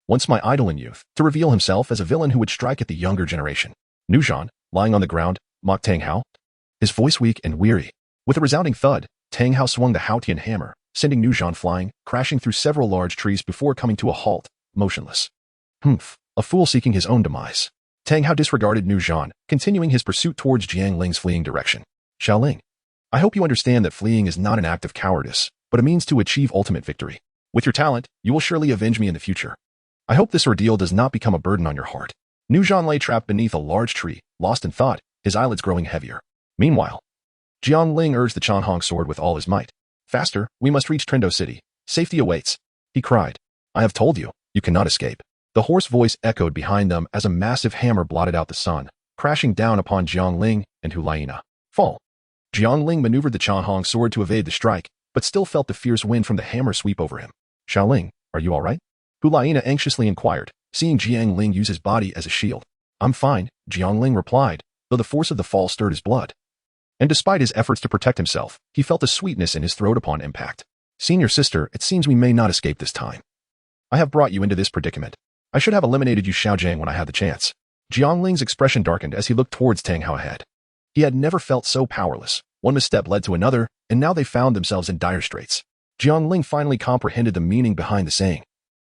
Once my idol in youth, to reveal himself as a villain who would strike at the younger generation. Nuzhan, lying on the ground, mocked Tang Hao, his voice weak and weary. With a resounding thud, Tang Hao swung the Haotian hammer, sending Nuzhan flying, crashing through several large trees before coming to a halt, motionless. Humph, a fool seeking his own demise. Tang Hao disregarded Nuzhan, continuing his pursuit towards Jiang Ling's fleeing direction. Xiaoling, I hope you understand that fleeing is not an act of cowardice, but a means to achieve ultimate victory. With your talent, you will surely avenge me in the future. I hope this ordeal does not become a burden on your heart. Nuzhan lay trapped beneath a large tree, lost in thought, his eyelids growing heavier. Meanwhile, Jiang Ling urged the Chanhong sword with all his might. Faster, we must reach Trendo City. Safety awaits, he cried. I have told you, you cannot escape. The hoarse voice echoed behind them as a massive hammer blotted out the sun, crashing down upon Jiang Ling and Juliana. Fall. Jiang Ling maneuvered the Chanhong sword to evade the strike, but still felt the fierce wind from the hammer sweep over him. Xiaoling, are you all right? Juliana anxiously inquired, seeing Jiang Ling use his body as a shield. I'm fine, Jiang Ling replied, though the force of the fall stirred his blood. And despite his efforts to protect himself, he felt a sweetness in his throat upon impact. Senior sister, it seems we may not escape this time. I have brought you into this predicament. I should have eliminated you Xiaojiang when I had the chance. Jiang Ling's expression darkened as he looked towards Tang Hao ahead. He had never felt so powerless. One misstep led to another, and now they found themselves in dire straits. Jiang Ling finally comprehended the meaning behind the saying.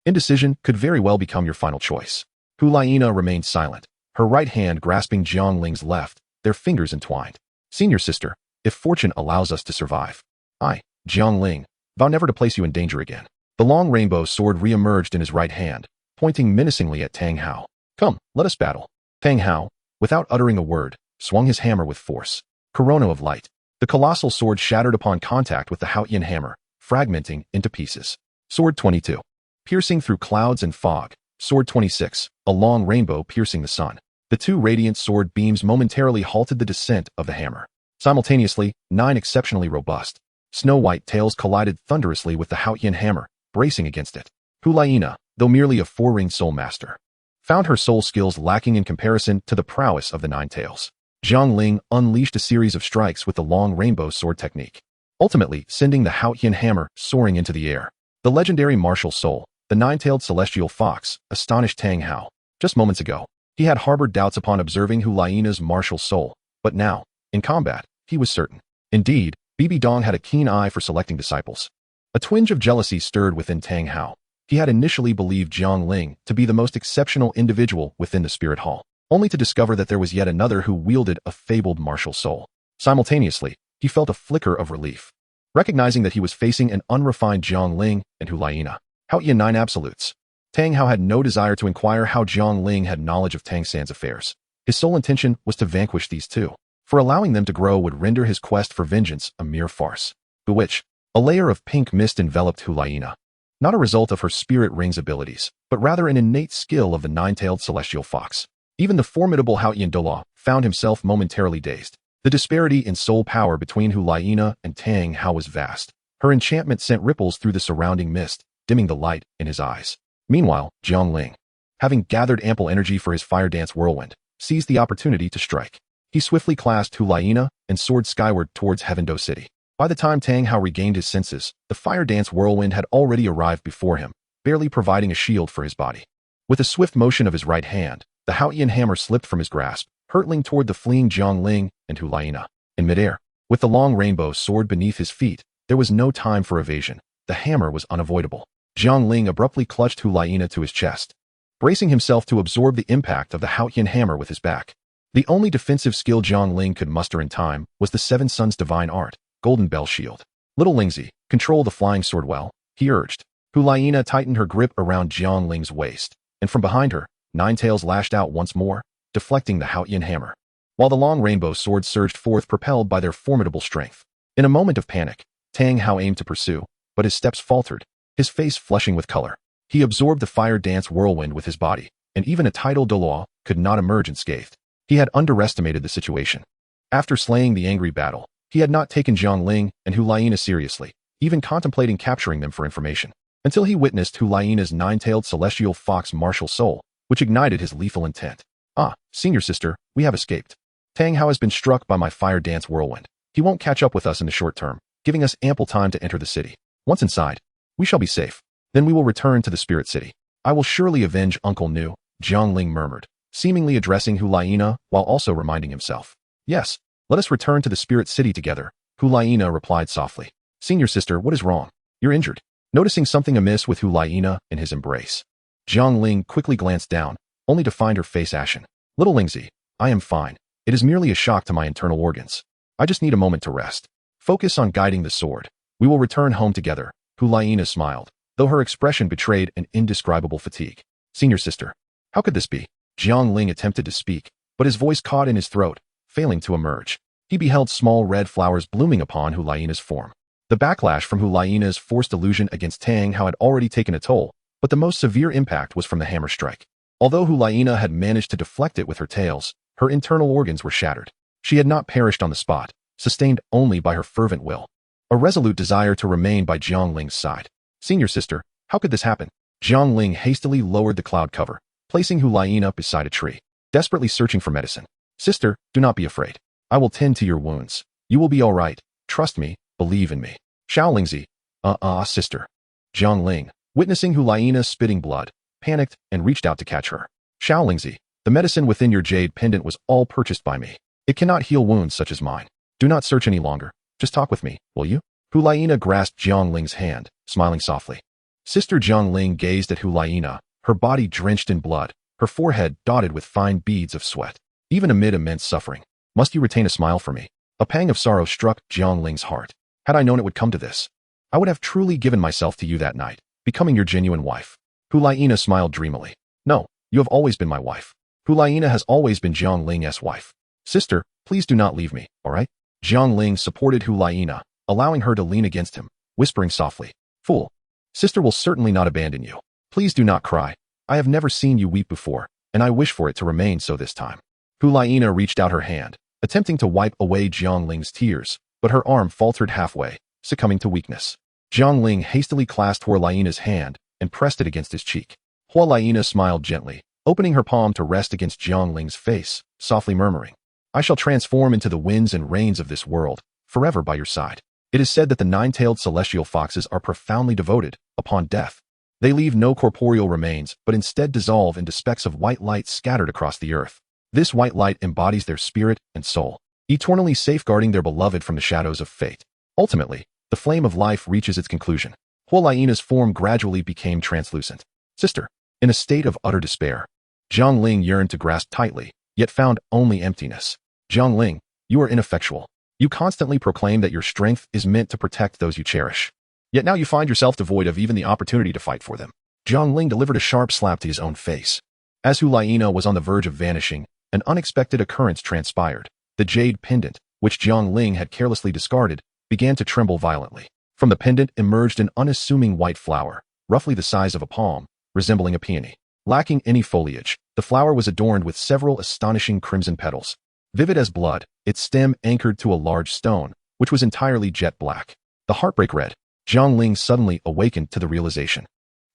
Indecision could very well become your final choice. Juliana remained silent, her right hand grasping Jiang Ling's left, their fingers entwined. Senior sister, if fortune allows us to survive, I, Jiang Ling, vow never to place you in danger again. The long rainbow sword re-emerged in his right hand, pointing menacingly at Tang Hao. Come, let us battle. Tang Hao, without uttering a word, swung his hammer with force. Corona of light. The colossal sword shattered upon contact with the Haotian hammer, fragmenting into pieces. Sword 22. Piercing through clouds and fog. Sword 26. A long rainbow piercing the sun. The 2 radiant sword beams momentarily halted the descent of the hammer. Simultaneously, 9 exceptionally robust, snow-white tails collided thunderously with the Haotian hammer, bracing against it. Juliana, though merely a 4-ringed soul master, found her soul skills lacking in comparison to the prowess of the 9 tails. Jiang Ling unleashed a series of strikes with the long rainbow sword technique, ultimately sending the Haotian hammer soaring into the air. The legendary martial soul, the 9-tailed celestial fox, astonished Tang Hao. Just moments ago, he had harbored doubts upon observing Juliana's martial soul, but now, in combat, he was certain. Indeed, Bibi Dong had a keen eye for selecting disciples. A twinge of jealousy stirred within Tang Hao. He had initially believed Jiang Ling to be the most exceptional individual within the spirit hall, only to discover that there was yet another who wielded a fabled martial soul. Simultaneously, he felt a flicker of relief, recognizing that he was facing an unrefined Jiang Ling and Juliana. Haotian 9 absolutes. Tang Hao had no desire to inquire how Jiang Ling had knowledge of Tang San's affairs. His sole intention was to vanquish these 2, for allowing them to grow would render his quest for vengeance a mere farce. Bewitch, A layer of pink mist enveloped Hulaina, not a result of her spirit ring's abilities, but rather an innate skill of the nine-tailed celestial fox. Even the formidable Haoyan Douluo found himself momentarily dazed. The disparity in soul power between Hulaina and Tang Hao was vast. Her enchantment sent ripples through the surrounding mist, dimming the light in his eyes. Meanwhile, Jiang Ling, having gathered ample energy for his fire dance whirlwind, seized the opportunity to strike. He swiftly clasped Hulaina and soared skyward towards Heavendo City. By the time Tang Hao regained his senses, the fire dance whirlwind had already arrived before him, barely providing a shield for his body. With a swift motion of his right hand, the Haoyan hammer slipped from his grasp, hurtling toward the fleeing Jiang Ling and Hulaina. In midair, with the long rainbow sword beneath his feet, there was no time for evasion. The hammer was unavoidable. Jiang Ling abruptly clutched Hulaina to his chest, bracing himself to absorb the impact of the Haoyan hammer with his back. The only defensive skill Jiang Ling could muster in time was the Seven Sons' divine art, Golden Bell Shield. Little Lingzi, control the flying sword well, he urged. Hulaina tightened her grip around Jiang Ling's waist, and from behind her, Nine Tails lashed out once more, deflecting the Haoyan hammer, while the long rainbow swords surged forth propelled by their formidable strength. In a moment of panic, Tang Hao aimed to pursue, but his steps faltered, his face flushing with color. He absorbed the fire dance whirlwind with his body, and even a titled Douluo could not emerge unscathed. He had underestimated the situation. After slaying the angry battle, he had not taken Jiang Ling and Hulaina seriously, even contemplating capturing them for information, until he witnessed Hulaina's nine-tailed celestial fox martial soul, which ignited his lethal intent. Ah, senior sister, we have escaped. Tang Hao has been struck by my fire dance whirlwind. He won't catch up with us in the short term, giving us ample time to enter the city. Once inside, we shall be safe. Then we will return to the spirit city. I will surely avenge Uncle Nu, Jiang Ling murmured, seemingly addressing Hulaina while also reminding himself. Yes, let us return to the spirit city together, Hulaina replied softly. Senior sister, what is wrong? You're injured. Noticing something amiss with Hulaina in his embrace, Jiang Ling quickly glanced down, only to find her face ashen. Little Lingzi, I am fine. It is merely a shock to my internal organs. I just need a moment to rest. Focus on guiding the sword. We will return home together, Hulaina smiled, though her expression betrayed an indescribable fatigue. Senior sister, how could this be? Jiang Ling attempted to speak, but his voice caught in his throat, failing to emerge. He beheld small red flowers blooming upon Hulaina's form. The backlash from Hulaina's forced illusion against Tang Hao had already taken a toll, but the most severe impact was from the hammer strike. Although Hulaina had managed to deflect it with her tails, her internal organs were shattered. She had not perished on the spot, sustained only by her fervent will, a resolute desire to remain by Jiang Ling's side. Senior sister, how could this happen? Jiang Ling hastily lowered the cloud cover, placing Hulaina beside a tree, desperately searching for medicine. Sister, do not be afraid. I will tend to your wounds. You will be all right. Trust me, believe in me. Xiao Lingzi. Sister. Jiang Ling, witnessing Hulaina spitting blood, panicked and reached out to catch her. Xiao Lingzi, the medicine within your jade pendant was all purchased by me. It cannot heal wounds such as mine. Do not search any longer. Just talk with me, will you? Hulaina grasped Jiang Ling's hand, smiling softly. Sister Jiang Ling gazed at Hulaina, her body drenched in blood, her forehead dotted with fine beads of sweat. Even amid immense suffering, must you retain a smile for me? A pang of sorrow struck Jiang Ling's heart. Had I known it would come to this, I would have truly given myself to you that night, becoming your genuine wife. Hulaina smiled dreamily. No, you have always been my wife. Hulaina has always been Jiang Ling's wife. Sister, please do not leave me, all right? Jiang Ling supported Hulaina, allowing her to lean against him, whispering softly. Fool. Sister will certainly not abandon you. Please do not cry. I have never seen you weep before, and I wish for it to remain so this time. Hulaina reached out her hand, attempting to wipe away Jiang Ling's tears, but her arm faltered halfway, succumbing to weakness. Jiang Ling hastily clasped Hulaina's hand and pressed it against his cheek. Hulaina smiled gently, opening her palm to rest against Jiang Ling's face, softly murmuring, I shall transform into the winds and rains of this world, forever by your side. It is said that the nine-tailed celestial foxes are profoundly devoted, upon death. They leave no corporeal remains, but instead dissolve into specks of white light scattered across the earth. This white light embodies their spirit and soul, eternally safeguarding their beloved from the shadows of fate. Ultimately, the flame of life reaches its conclusion. Hulaina's form gradually became translucent. Sister, in a state of utter despair, Jiang Ling yearned to grasp tightly, yet found only emptiness. Jiang Ling, you are ineffectual. You constantly proclaim that your strength is meant to protect those you cherish. Yet now you find yourself devoid of even the opportunity to fight for them. Jiang Ling delivered a sharp slap to his own face. As Hulaina was on the verge of vanishing, an unexpected occurrence transpired. The jade pendant, which Jiang Ling had carelessly discarded, began to tremble violently. From the pendant emerged an unassuming white flower, roughly the size of a palm, resembling a peony. Lacking any foliage, the flower was adorned with several astonishing crimson petals. Vivid as blood, its stem anchored to a large stone, which was entirely jet black. The heartbreak red. Jiang Ling suddenly awakened to the realization.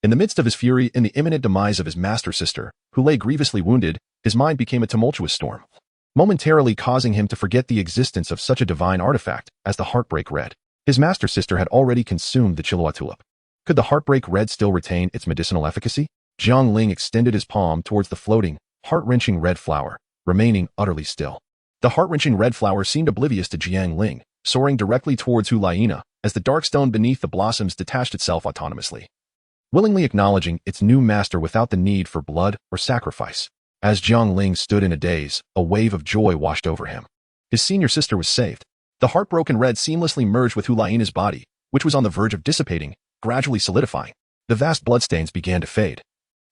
In the midst of his fury and the imminent demise of his master sister, who lay grievously wounded, his mind became a tumultuous storm, momentarily causing him to forget the existence of such a divine artifact as the heartbreak red. His master sister had already consumed the Chihuahua tulip. Could the heartbreak red still retain its medicinal efficacy? Jiang Ling extended his palm towards the floating, heart-wrenching red flower, remaining utterly still. The heart-wrenching red flower seemed oblivious to Jiang Ling, soaring directly towards Hulaina as the dark stone beneath the blossoms detached itself autonomously, willingly acknowledging its new master without the need for blood or sacrifice. As Jiang Ling stood in a daze, a wave of joy washed over him. His senior sister was saved. The heartbroken red seamlessly merged with Hulaina's body, which was on the verge of dissipating, gradually solidifying. The vast bloodstains began to fade,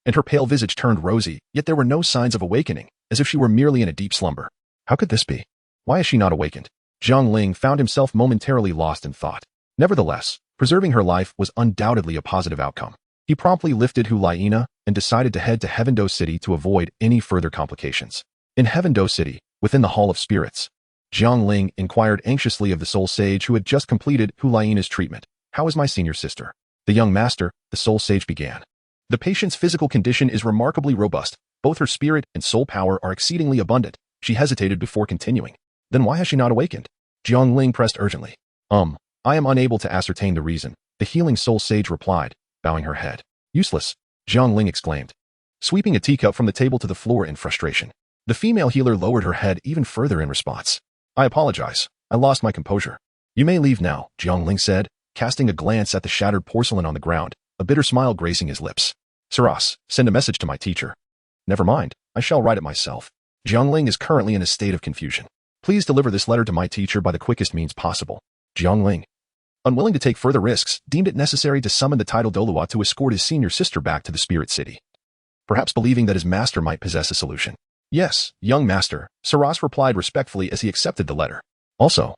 and her pale visage turned rosy, yet there were no signs of awakening, as if she were merely in a deep slumber. How could this be? Why is she not awakened? Jiang Ling found himself momentarily lost in thought. Nevertheless, preserving her life was undoubtedly a positive outcome. He promptly lifted Hulaina and decided to head to Heavendoe City to avoid any further complications. In Heavendoe City, within the Hall of Spirits, Jiang Ling inquired anxiously of the soul sage who had just completed Hulaina's treatment. How is my senior sister? The young master, the soul sage began. The patient's physical condition is remarkably robust. Both her spirit and soul power are exceedingly abundant. She hesitated before continuing. Then why has she not awakened? Jiang Ling pressed urgently. I am unable to ascertain the reason, the healing soul sage replied, bowing her head. Useless, Jiang Ling exclaimed, sweeping a teacup from the table to the floor in frustration. The female healer lowered her head even further in response. I apologize. I lost my composure. You may leave now, Jiang Ling said, casting a glance at the shattered porcelain on the ground, a bitter smile gracing his lips. Saras, send a message to my teacher. Never mind, I shall write it myself. Jiang Ling is currently in a state of confusion. Please deliver this letter to my teacher by the quickest means possible. Jiang Ling, unwilling to take further risks, deemed it necessary to summon the title Douluo to escort his senior sister back to the spirit city, perhaps believing that his master might possess a solution. Yes, young master, Saras replied respectfully as he accepted the letter. Also,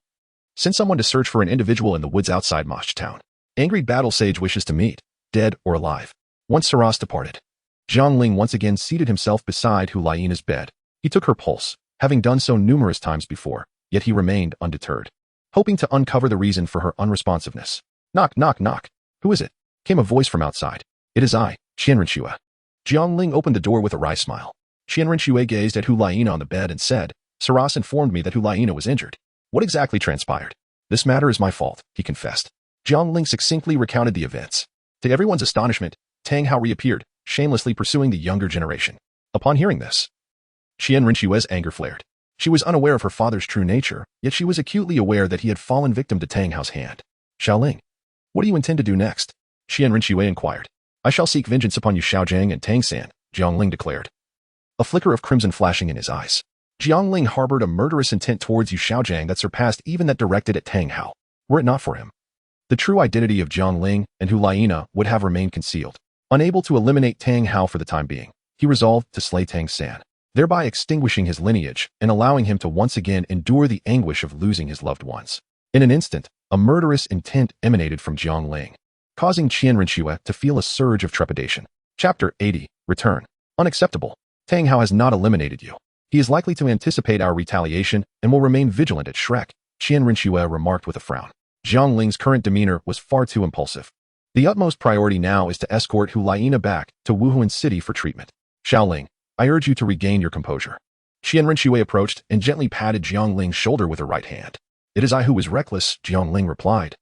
send someone to search for an individual in the woods outside Mosh Town. Angry battle sage wishes to meet, dead or alive. Once Saras departed, Jiang Ling once again seated himself beside Hulaina's bed. He took her pulse, having done so numerous times before, yet he remained undeterred, hoping to uncover the reason for her unresponsiveness. Knock, knock, knock. Who is it? Came a voice from outside. It is I, Qianrenxue. Jiang Ling opened the door with a wry smile. Qianrenxue gazed at Hulaina on the bed and said, Saras informed me that Hulaina was injured. What exactly transpired? This matter is my fault, he confessed. Jiang Ling succinctly recounted the events. To everyone's astonishment, Tang Hao reappeared, shamelessly pursuing the younger generation. Upon hearing this, Qianrenxue's anger flared. She was unaware of her father's true nature, yet she was acutely aware that he had fallen victim to Tang Hao's hand. Xiaoling, what do you intend to do next? Qianrenxue inquired. I shall seek vengeance upon you Xiaojiang and Tang San, Jiang Ling declared, a flicker of crimson flashing in his eyes. Jiang Ling harbored a murderous intent towards Yu Xiaojiang that surpassed even that directed at Tang Hao. Were it not for him, the true identity of Jiang Ling and Hulaina would have remained concealed. Unable to eliminate Tang Hao for the time being, he resolved to slay Tang San, thereby extinguishing his lineage and allowing him to once again endure the anguish of losing his loved ones. In an instant, a murderous intent emanated from Jiang Ling, causing Qianrenxue to feel a surge of trepidation. Chapter 80, Return. Unacceptable. Tang Hao has not eliminated you. He is likely to anticipate our retaliation and will remain vigilant at Shrek, Qianrenxue remarked with a frown. Jiang Ling's current demeanor was far too impulsive. The utmost priority now is to escort Hulaina back to Wuhuan City for treatment. Xiaoling, I urge you to regain your composure. Qianrenxue approached and gently patted Jiang Ling's shoulder with her right hand. It is I who was reckless, Jiang Ling replied,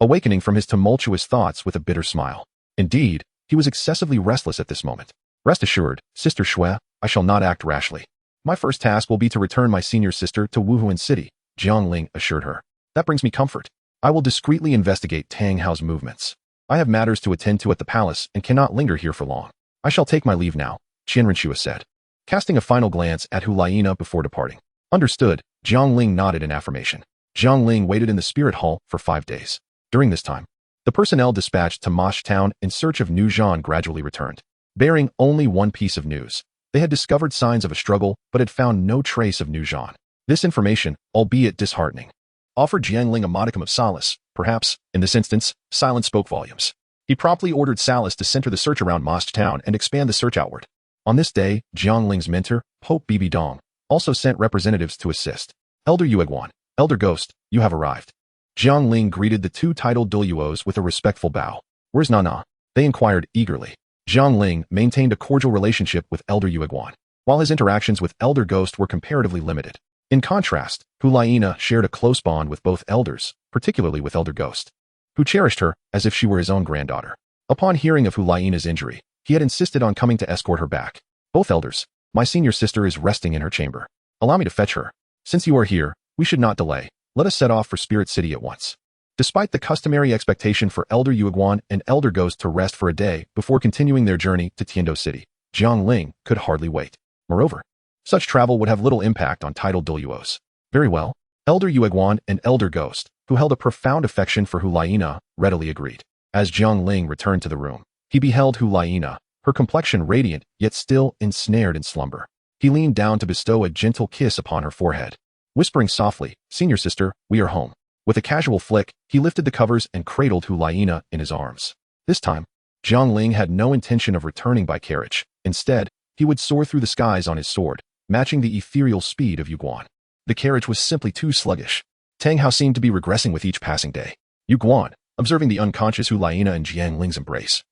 awakening from his tumultuous thoughts with a bitter smile. Indeed, he was excessively restless at this moment. Rest assured, Sister Xue, I shall not act rashly. My first task will be to return my senior sister to Wuhuan City, Jiang Ling assured her. That brings me comfort. I will discreetly investigate Tang Hao's movements. I have matters to attend to at the palace and cannot linger here for long. I shall take my leave now, Qianrenxue said, casting a final glance at Hulaina before departing. Understood, Jiang Ling nodded in affirmation. Jiang Ling waited in the spirit hall for 5 days. During this time, the personnel dispatched to Mosh Town in search of Nu Zhan gradually returned, bearing only one piece of news. They had discovered signs of a struggle but had found no trace of Nu Zhan. This information, albeit disheartening, offered Jiang Ling a modicum of solace. Perhaps, in this instance, silence spoke volumes. He promptly ordered Salas to center the search around Mosque Town and expand the search outward. On this day, Jiang Ling's mentor, Pope Bibi Dong, also sent representatives to assist. Elder Yueguan, Elder Ghost, you have arrived. Jiang Ling greeted the two titled Douluos with a respectful bow. Where's Nana? They inquired eagerly. Jiang Ling maintained a cordial relationship with Elder Yueguan, while his interactions with Elder Ghost were comparatively limited. In contrast, Hulaina shared a close bond with both elders, particularly with Elder Ghost, who cherished her as if she were his own granddaughter. Upon hearing of Hulaina's injury, he had insisted on coming to escort her back. Both elders, my senior sister is resting in her chamber. Allow me to fetch her. Since you are here, we should not delay. Let us set off for Spirit City at once. Despite the customary expectation for Elder Yueguan and Elder Ghost to rest for a day before continuing their journey to Tiando City, Jiang Ling could hardly wait. Moreover, such travel would have little impact on titled Douluos. Very well. Elder Yueguan and Elder Ghost, who held a profound affection for Hulaina, readily agreed. As Jiang Ling returned to the room, he beheld Hulaina, her complexion radiant yet still ensnared in slumber. He leaned down to bestow a gentle kiss upon her forehead. Whispering softly, "Senior sister, we are home." With a casual flick, he lifted the covers and cradled Hulaina in his arms. This time, Jiang Ling had no intention of returning by carriage. Instead, he would soar through the skies on his sword, matching the ethereal speed of Yuguan. The carriage was simply too sluggish. Tang Hao seemed to be regressing with each passing day. Yuguan, observing the unconscious Hulaina and Jiang Ling's embrace,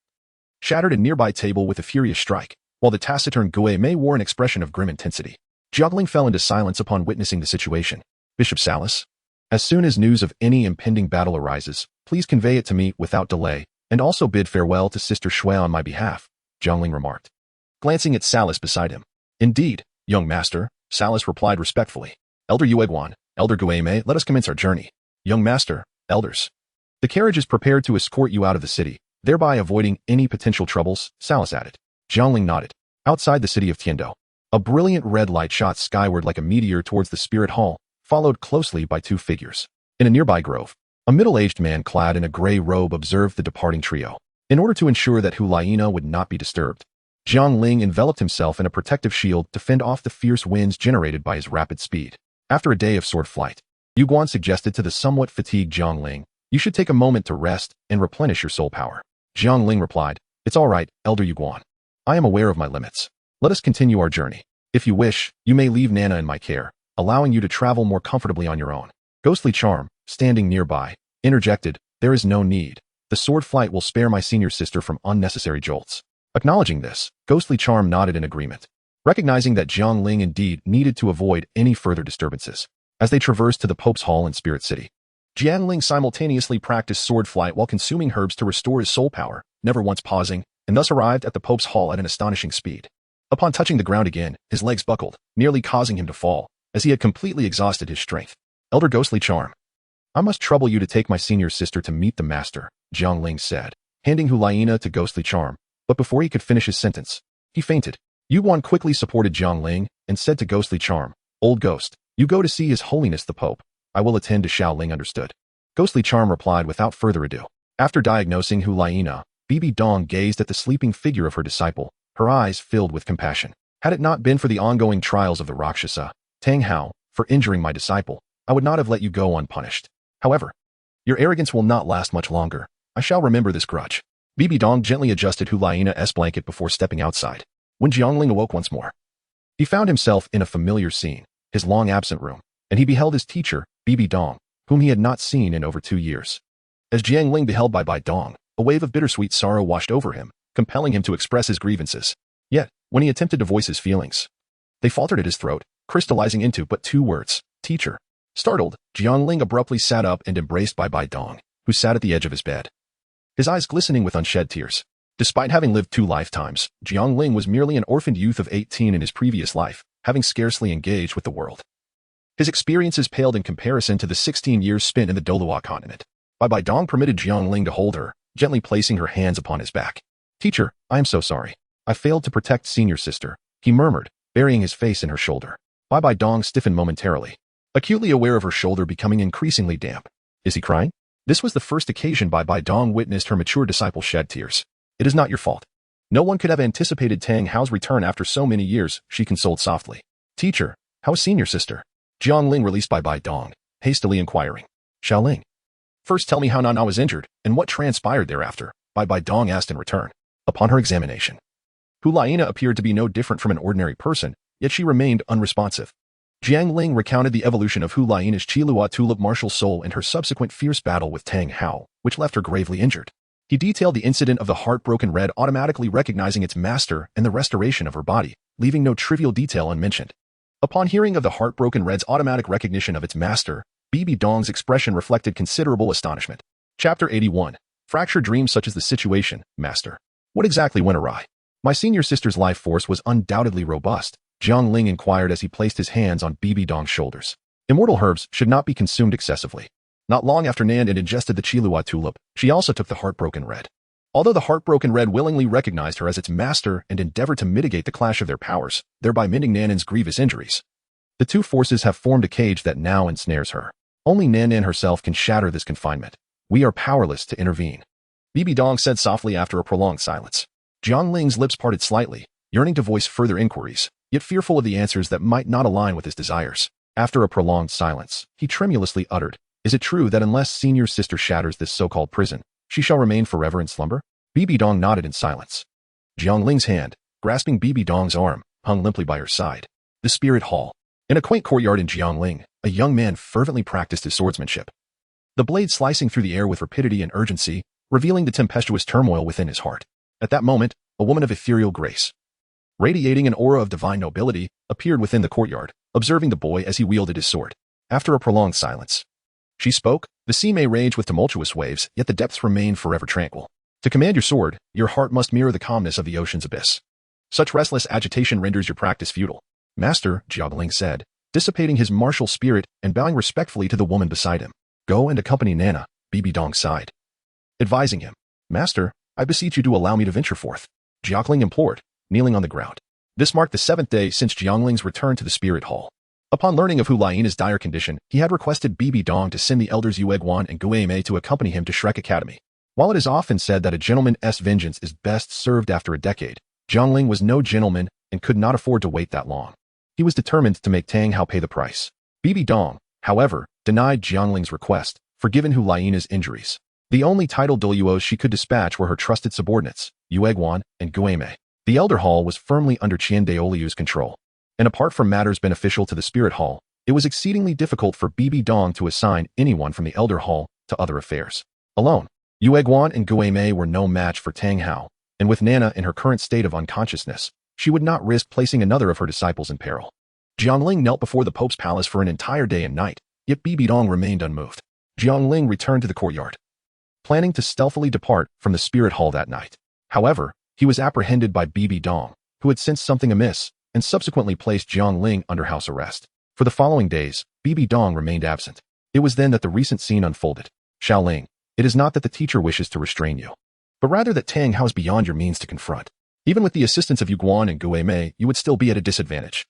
shattered a nearby table with a furious strike, while the taciturn Gui Mei wore an expression of grim intensity. Jiang Ling fell into silence upon witnessing the situation. Bishop Salas, as soon as news of any impending battle arises, please convey it to me without delay, and also bid farewell to Sister Shui on my behalf, Jiang Ling remarked, glancing at Salas beside him. Indeed, young master, Salas replied respectfully. Elder Yueguan, Elder Gui Mei, let us commence our journey. Young master, elders. The carriage is prepared to escort you out of the city, thereby avoiding any potential troubles, Salas added. Jiang Ling nodded. Outside the city of Tiando, a brilliant red light shot skyward like a meteor towards the spirit hall, followed closely by two figures. In a nearby grove, a middle-aged man clad in a gray robe observed the departing trio. In order to ensure that Hulaina would not be disturbed, Jiang Ling enveloped himself in a protective shield to fend off the fierce winds generated by his rapid speed. After a day of sword flight, Yuguan suggested to the somewhat fatigued Jiang Ling, you should take a moment to rest and replenish your soul power. Jiang Ling replied, it's all right, Elder Yuguan. I am aware of my limits. Let us continue our journey. If you wish, you may leave Nana in my care, allowing you to travel more comfortably on your own. Ghostly Charm, standing nearby, interjected, there is no need. The sword flight will spare my senior sister from unnecessary jolts. Acknowledging this, Ghostly Charm nodded in agreement, recognizing that Jiang Ling indeed needed to avoid any further disturbances. As they traversed to the Pope's Hall in Spirit City, Jiang Ling simultaneously practiced sword flight while consuming herbs to restore his soul power, never once pausing, and thus arrived at the Pope's Hall at an astonishing speed. Upon touching the ground again, his legs buckled, nearly causing him to fall, as he had completely exhausted his strength. Elder Ghostly Charm, I must trouble you to take my senior sister to meet the master, Jiang Ling said, handing Hulaina to Ghostly Charm, but before he could finish his sentence, he fainted. Yuguan quickly supported Jiang Ling and said to Ghostly Charm, Old Ghost, you go to see His Holiness the Pope. I will attend to Xiao Ling understood. Ghostly Charm replied without further ado. After diagnosing Hulaina, Bibi Dong gazed at the sleeping figure of her disciple, her eyes filled with compassion. Had it not been for the ongoing trials of the Rakshasa, Tang Hao, for injuring my disciple, I would not have let you go unpunished. However, your arrogance will not last much longer. I shall remember this grudge. Bibi Dong gently adjusted Hulaina's blanket before stepping outside. When Jiang Ling awoke once more, he found himself in a familiar scene, his long-absent room, and he beheld his teacher, Bibi Dong, whom he had not seen in over 2 years. As Jiang Ling beheld Bai Dong, a wave of bittersweet sorrow washed over him, compelling him to express his grievances. Yet, when he attempted to voice his feelings, they faltered at his throat, crystallizing into but 2 words, teacher. Startled, Jiang Ling abruptly sat up and embraced Bai Dong, who sat at the edge of his bed, his eyes glistening with unshed tears. Despite having lived 2 lifetimes, Jiang Ling was merely an orphaned youth of 18 in his previous life, having scarcely engaged with the world. His experiences paled in comparison to the 16 years spent in the Douluo continent. Bai Dong permitted Jiang Ling to hold her, gently placing her hands upon his back. Teacher, I am so sorry. I failed to protect senior sister, he murmured, burying his face in her shoulder. Bai Dong stiffened momentarily, acutely aware of her shoulder becoming increasingly damp. Is he crying? This was the first occasion Bai Dong witnessed her mature disciple shed tears. It is not your fault. No one could have anticipated Tang Hao's return after so many years, she consoled softly. Teacher, how is senior sister? Jiang Ling released Bai Dong, hastily inquiring. Xiao Ling. First tell me how Nana was injured, and what transpired thereafter, Bai Dong asked in return. Upon her examination, Hulaina appeared to be no different from an ordinary person, yet she remained unresponsive. Jiang Ling recounted the evolution of Hulaina's Qilua tulip martial soul and her subsequent fierce battle with Tang Hao, which left her gravely injured. He detailed the incident of the heartbroken red automatically recognizing its master and the restoration of her body, leaving no trivial detail unmentioned. Upon hearing of the heartbroken red's automatic recognition of its master, Bibi Dong's expression reflected considerable astonishment. Chapter 81. Fractured dreams such as the situation, Master. What exactly went awry? My senior sister's life force was undoubtedly robust, Jiang Ling inquired as he placed his hands on Bibi Dong's shoulders. Immortal herbs should not be consumed excessively. Not long after Nan had ingested the Qilua tulip, she also took the heartbroken red. Although the heartbroken red willingly recognized her as its master and endeavored to mitigate the clash of their powers, thereby mending Nanan's grievous injuries. The two forces have formed a cage that now ensnares her. Only Nanan herself can shatter this confinement. We are powerless to intervene. Bibi Dong said softly after a prolonged silence. Jiang Ling's lips parted slightly, yearning to voice further inquiries, yet fearful of the answers that might not align with his desires. After a prolonged silence, he tremulously uttered, "Is it true that unless senior sister shatters this so-called prison, she shall remain forever in slumber?" Bibi Dong nodded in silence. Jiang Ling's hand, grasping Bibi Dong's arm, hung limply by her side. The Spirit Hall. In a quaint courtyard in Jiang Ling, a young man fervently practiced his swordsmanship. The blade slicing through the air with rapidity and urgency, revealing the tempestuous turmoil within his heart. At that moment, a woman of ethereal grace, radiating an aura of divine nobility, appeared within the courtyard, observing the boy as he wielded his sword. After a prolonged silence, she spoke. The sea may rage with tumultuous waves, yet the depths remain forever tranquil. To command your sword, your heart must mirror the calmness of the ocean's abyss. Such restless agitation renders your practice futile. Master, Jiang Ling said, dissipating his martial spirit and bowing respectfully to the woman beside him. Go and accompany Nana, Bibi Dong sighed. Advising him, Master, I beseech you to allow me to venture forth. Jiang Ling implored, kneeling on the ground. This marked the 7th day since Jiang Ling's return to the Spirit Hall. Upon learning of Hulaina's dire condition, he had requested Bibi Dong to send the elders Yue Guan and Gue Mei to accompany him to Shrek Academy. While it is often said that a gentleman's vengeance is best served after a decade, Jiang Ling was no gentleman and could not afford to wait that long. He was determined to make Tang Hao pay the price. Bibi Dong, however, denied Jiang Ling's request, forgiven Hulaina's injuries. The only titled Douluos she could dispatch were her trusted subordinates, Yue Guan and Gue Mei. The Elder Hall was firmly under Qian Daoliu's control. And apart from matters beneficial to the Spirit Hall, it was exceedingly difficult for Bibi Dong to assign anyone from the Elder Hall to other affairs. Alone, Yue Guan and Gue Mei were no match for Tang Hao, and with Nana in her current state of unconsciousness, she would not risk placing another of her disciples in peril. Jiang Ling knelt before the Pope's palace for an entire day and night, yet Bibi Dong remained unmoved. Jiang Ling returned to the courtyard, planning to stealthily depart from the Spirit Hall that night. However, he was apprehended by Bibi Dong, who had sensed something amiss, and subsequently placed Jiang Ling under house arrest. For the following days, Bibi Dong remained absent. It was then that the recent scene unfolded. Xiao Ling, it is not that the teacher wishes to restrain you, but rather that Tang Hao is beyond your means to confront. Even with the assistance of Yu Guan and Gue Mei, you would still be at a disadvantage.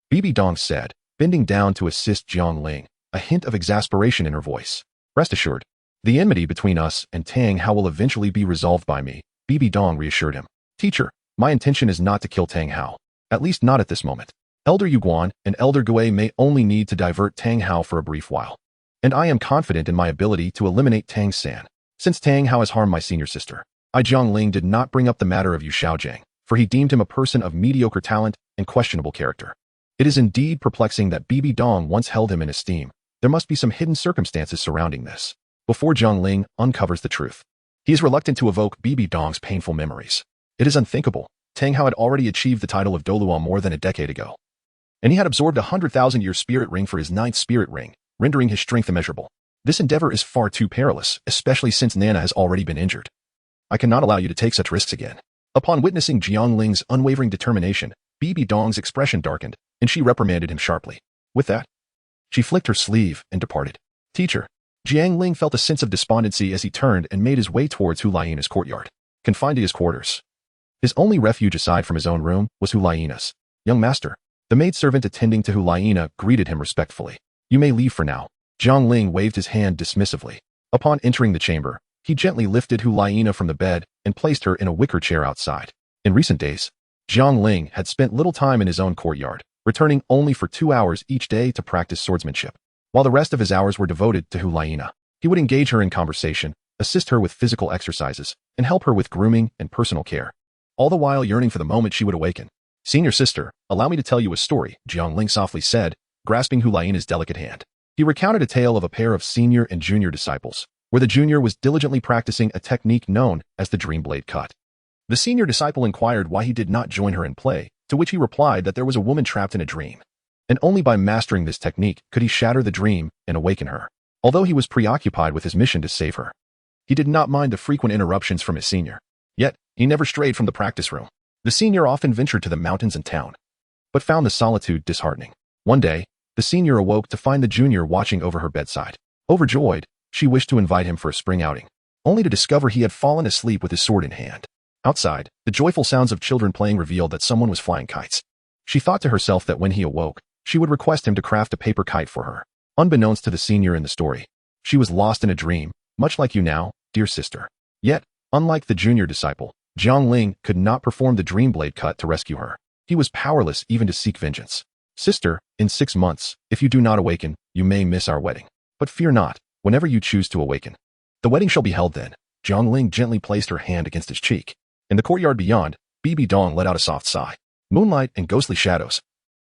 Bibi Dong said, bending down to assist Jiang Ling, a hint of exasperation in her voice. Rest assured, the enmity between us and Tang Hao will eventually be resolved by me, Bibi Dong reassured him. Teacher, my intention is not to kill Tang Hao, at least not at this moment. Elder Yu Guan and Elder Gue may only need to divert Tang Hao for a brief while. And I am confident in my ability to eliminate Tang San. Since Tang Hao has harmed my senior sister, Jiang Ling did not bring up the matter of Yu Shaojiang, for he deemed him a person of mediocre talent and questionable character. It is indeed perplexing that Bibi Dong once held him in esteem. There must be some hidden circumstances surrounding this. Before Jiang Ling uncovers the truth, he is reluctant to evoke Bibi Dong's painful memories. It is unthinkable. Tang Hao had already achieved the title of Douluo more than a decade ago, and he had absorbed 100,000-year spirit ring for his 9th spirit ring, rendering his strength immeasurable. This endeavor is far too perilous, especially since Nana has already been injured. I cannot allow you to take such risks again. Upon witnessing Jiang Ling's unwavering determination, Bibi Dong's expression darkened, and she reprimanded him sharply. With that, she flicked her sleeve and departed. Teacher, Jiang Ling felt a sense of despondency as he turned and made his way towards Hulaina's courtyard. Confined to his quarters, his only refuge aside from his own room was Hulaina's. Young master, the maidservant attending to Hulaina greeted him respectfully. You may leave for now. Jiang Ling waved his hand dismissively. Upon entering the chamber, he gently lifted Hulaina from the bed and placed her in a wicker chair outside. In recent days, Jiang Ling had spent little time in his own courtyard, returning only for 2 hours each day to practice swordsmanship. while the rest of his hours were devoted to Hulaina. He would engage her in conversation, assist her with physical exercises, and help her with grooming and personal care, all the while yearning for the moment she would awaken. "Senior sister, allow me to tell you a story," Jiang Ling softly said, grasping Hulaina's delicate hand. He recounted a tale of a pair of senior and junior disciples, where the junior was diligently practicing a technique known as the dream blade cut. The senior disciple inquired why he did not join her in play, to which he replied that there was a woman trapped in a dream, and only by mastering this technique could he shatter the dream and awaken her. Although he was preoccupied with his mission to save her, he did not mind the frequent interruptions from his senior. Yet, he never strayed from the practice room. The senior often ventured to the mountains and town, but found the solitude disheartening. One day, the senior awoke to find the junior watching over her bedside. Overjoyed, she wished to invite him for a spring outing, only to discover he had fallen asleep with his sword in hand. Outside, the joyful sounds of children playing revealed that someone was flying kites. She thought to herself that when he awoke, she would request him to craft a paper kite for her. Unbeknownst to the senior in the story, she was lost in a dream, much like you now, dear sister. Yet, unlike the junior disciple, Jiang Ling could not perform the dream blade cut to rescue her. He was powerless even to seek vengeance. "Sister, in 6 months, if you do not awaken, you may miss our wedding. But fear not, whenever you choose to awaken, the wedding shall be held then." Jiang Ling gently placed her hand against his cheek. In the courtyard beyond, Bibi Dong let out a soft sigh. "Moonlight and ghostly shadows.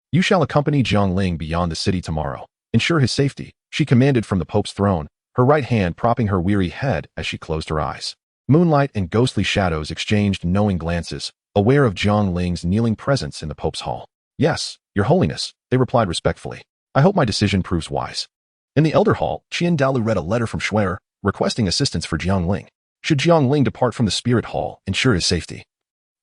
You shall accompany Jiang Ling beyond the city tomorrow. Ensure his safety," she commanded from the Pope's throne, her right hand propping her weary head as she closed her eyes. Moonlight and ghostly shadows exchanged knowing glances, aware of Jiang Ling's kneeling presence in the Pope's hall. "Yes, Your Holiness," they replied respectfully. "I hope my decision proves wise." In the Elder Hall, Douluo read a letter from Shuer, requesting assistance for Jiang Ling. Should Jiang Ling depart from the Spirit Hall, ensure his safety?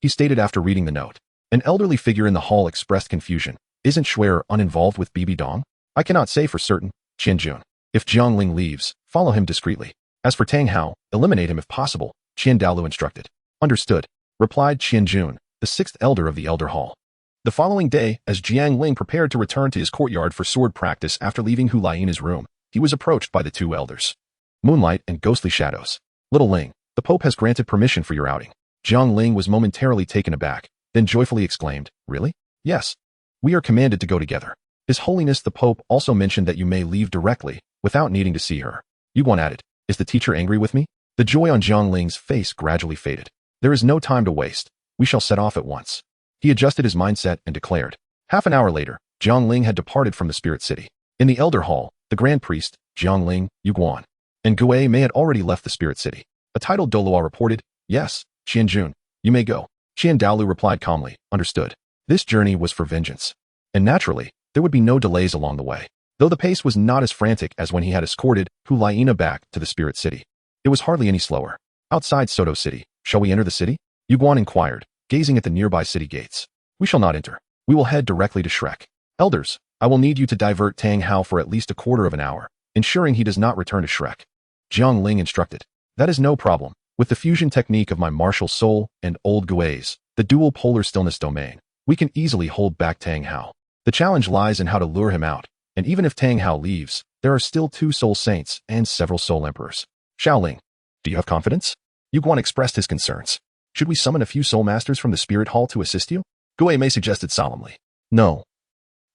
He stated after reading the note. An elderly figure in the hall expressed confusion. "Isn't Shuer uninvolved with Bibi Dong?" "I cannot say for certain, Qianjun. If Jiang Ling leaves, follow him discreetly. As for Tang Hao, eliminate him if possible," Douluo instructed. "Understood," replied Qianjun, the 6th elder of the Elder Hall. The following day, as Jiang Ling prepared to return to his courtyard for sword practice after leaving Hulaina's room, he was approached by the 2 elders. "Moonlight and ghostly shadows. Little Ling, the Pope has granted permission for your outing." Jiang Ling was momentarily taken aback, then joyfully exclaimed, "Really?" "Yes. We are commanded to go together. His Holiness the Pope also mentioned that you may leave directly, without needing to see her." Yuguan added, "Is the teacher angry with me?" The joy on Jiang Ling's face gradually faded. "There is no time to waste. We shall set off at once." He adjusted his mindset and declared. Half an hour later, Jiang Ling had departed from the Spirit City. In the Elder Hall, the Grand Priest, Jiang Ling, Yuguan, and Gue Mei had already left the Spirit City. A titled Douluo reported, "Yes, Qianjun, you may go." Douluo replied calmly, "Understood." This journey was for vengeance. And naturally, there would be no delays along the way. Though the pace was not as frantic as when he had escorted Hulaina back to the Spirit City, it was hardly any slower. Outside Soto City, "Shall we enter the city?" Yuguan inquired, gazing at the nearby city gates. "We shall not enter. We will head directly to Shrek. Elders, I will need you to divert Tang Hao for at least a quarter of an hour, ensuring he does not return to Shrek." Jiang Ling instructed. "That is no problem. With the fusion technique of my martial soul and old Gui's, the dual polar stillness domain, we can easily hold back Tang Hao. The challenge lies in how to lure him out, and even if Tang Hao leaves, there are still 2 soul saints and several soul emperors." "Xiaoling, do you have confidence?" Yuguan expressed his concerns. "Should we summon a few soul masters from the Spirit Hall to assist you?" Gue Mei suggested solemnly. "No.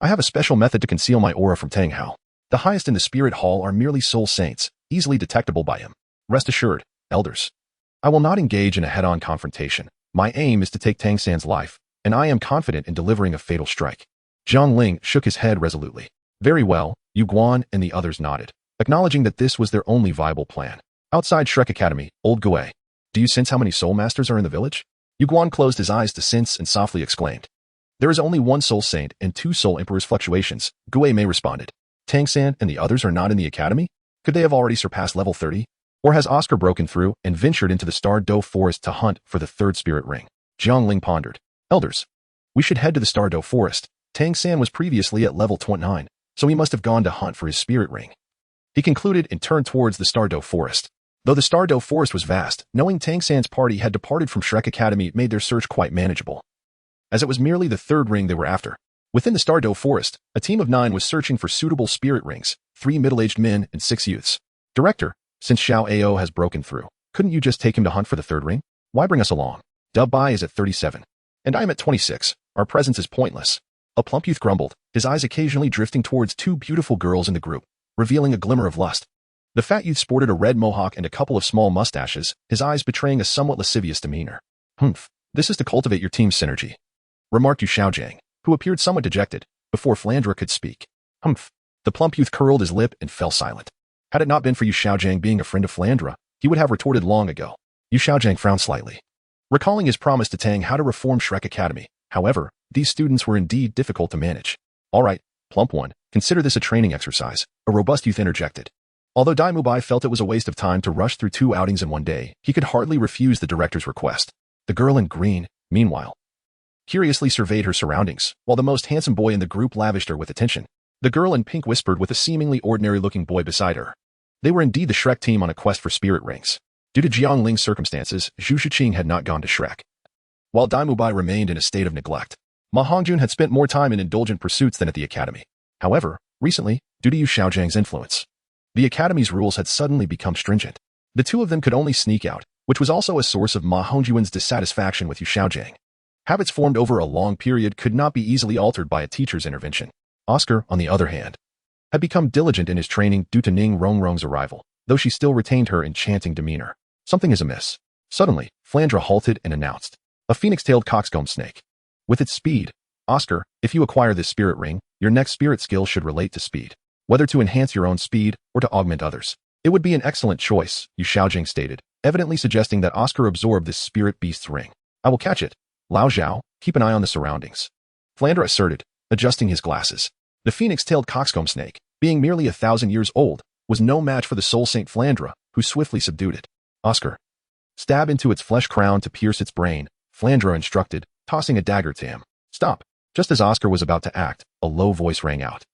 I have a special method to conceal my aura from Tang Hao. The highest in the Spirit Hall are merely soul saints, easily detectable by him. Rest assured, elders. I will not engage in a head-on confrontation. My aim is to take Tang San's life, and I am confident in delivering a fatal strike." Jiang Ling shook his head resolutely. "Very well," Yuguan and the others nodded, acknowledging that this was their only viable plan. Outside Shrek Academy, old Gue, "Do you sense how many soul masters are in the village?" Yuguan closed his eyes to sense and softly exclaimed. "There is only 1 soul saint and 2 soul emperors fluctuations," Gue Mei responded. "Tang San and the others are not in the academy? Could they have already surpassed level 30? Or has Oscar broken through and ventured into the Star Doe Forest to hunt for the 3rd spirit ring?" Jiang Ling pondered. "Elders, we should head to the Star Doe Forest. Tang San was previously at level 29, so he must have gone to hunt for his spirit ring." He concluded and turned towards the Star Doe Forest. Though the Star Doe Forest was vast, knowing Tang San's party had departed from Shrek Academy made their search quite manageable, as it was merely the 3rd ring they were after. Within the Star Doe Forest, a team of 9 was searching for suitable spirit rings, 3 middle-aged men and 6 youths. "Director, since Xiao Ao has broken through, couldn't you just take him to hunt for the 3rd ring? Why bring us along? Dub Bai is at 37, and I am at 26. Our presence is pointless." A plump youth grumbled, his eyes occasionally drifting towards 2 beautiful girls in the group. revealing a glimmer of lust. The fat youth sported a red mohawk and a couple of small mustaches, his eyes betraying a somewhat lascivious demeanor. "Humph, this is to cultivate your team's synergy," remarked Yu Xiaojiang, who appeared somewhat dejected, before Flandra could speak. "Humph." The plump youth curled his lip and fell silent. Had it not been for Yu Xiaojiang being a friend of Flandra, he would have retorted long ago. Yu Xiaojiang frowned slightly, recalling his promise to Tang how to reform Shrek Academy. However, these students were indeed difficult to manage. "All right, plump one, consider this a training exercise," a robust youth interjected. Although Dai Mubai felt it was a waste of time to rush through 2 outings in one day, he could hardly refuse the director's request. The girl in green, meanwhile, curiously surveyed her surroundings, while the most handsome boy in the group lavished her with attention. The girl in pink whispered with a seemingly ordinary-looking boy beside her. They were indeed the Shrek team on a quest for spirit rings. Due to Jiang Ling's circumstances, Zhu Shiqing had not gone to Shrek, while Dai Mubai remained in a state of neglect. Ma Hongjun had spent more time in indulgent pursuits than at the academy. However, recently, due to Yu Xiaojiang's influence, the academy's rules had suddenly become stringent. The two of them could only sneak out, which was also a source of Ma Hongjun's dissatisfaction with Yu Xiaojiang. Habits formed over a long period could not be easily altered by a teacher's intervention. Oscar, on the other hand, had become diligent in his training due to Ning Rongrong's arrival, though she still retained her enchanting demeanor. Something is amiss. Suddenly, Flandra halted and announced, "A phoenix-tailed coxcomb snake. With its speed, Oscar, if you acquire this spirit ring, your next spirit skill should relate to speed. Whether to enhance your own speed or to augment others. It would be an excellent choice," Yu Xiaojing stated, evidently suggesting that Oscar absorb this spirit beast's ring. "I will catch it. Lao Zhao, keep an eye on the surroundings," Flandra asserted, adjusting his glasses. The phoenix-tailed coxcomb snake, being merely 1,000 years old, was no match for the soul saint Flandra, who swiftly subdued it. "Oscar, stab into its flesh crown to pierce its brain," Flandra instructed, tossing a dagger to him. "Stop." Just as Oscar was about to act, a low voice rang out.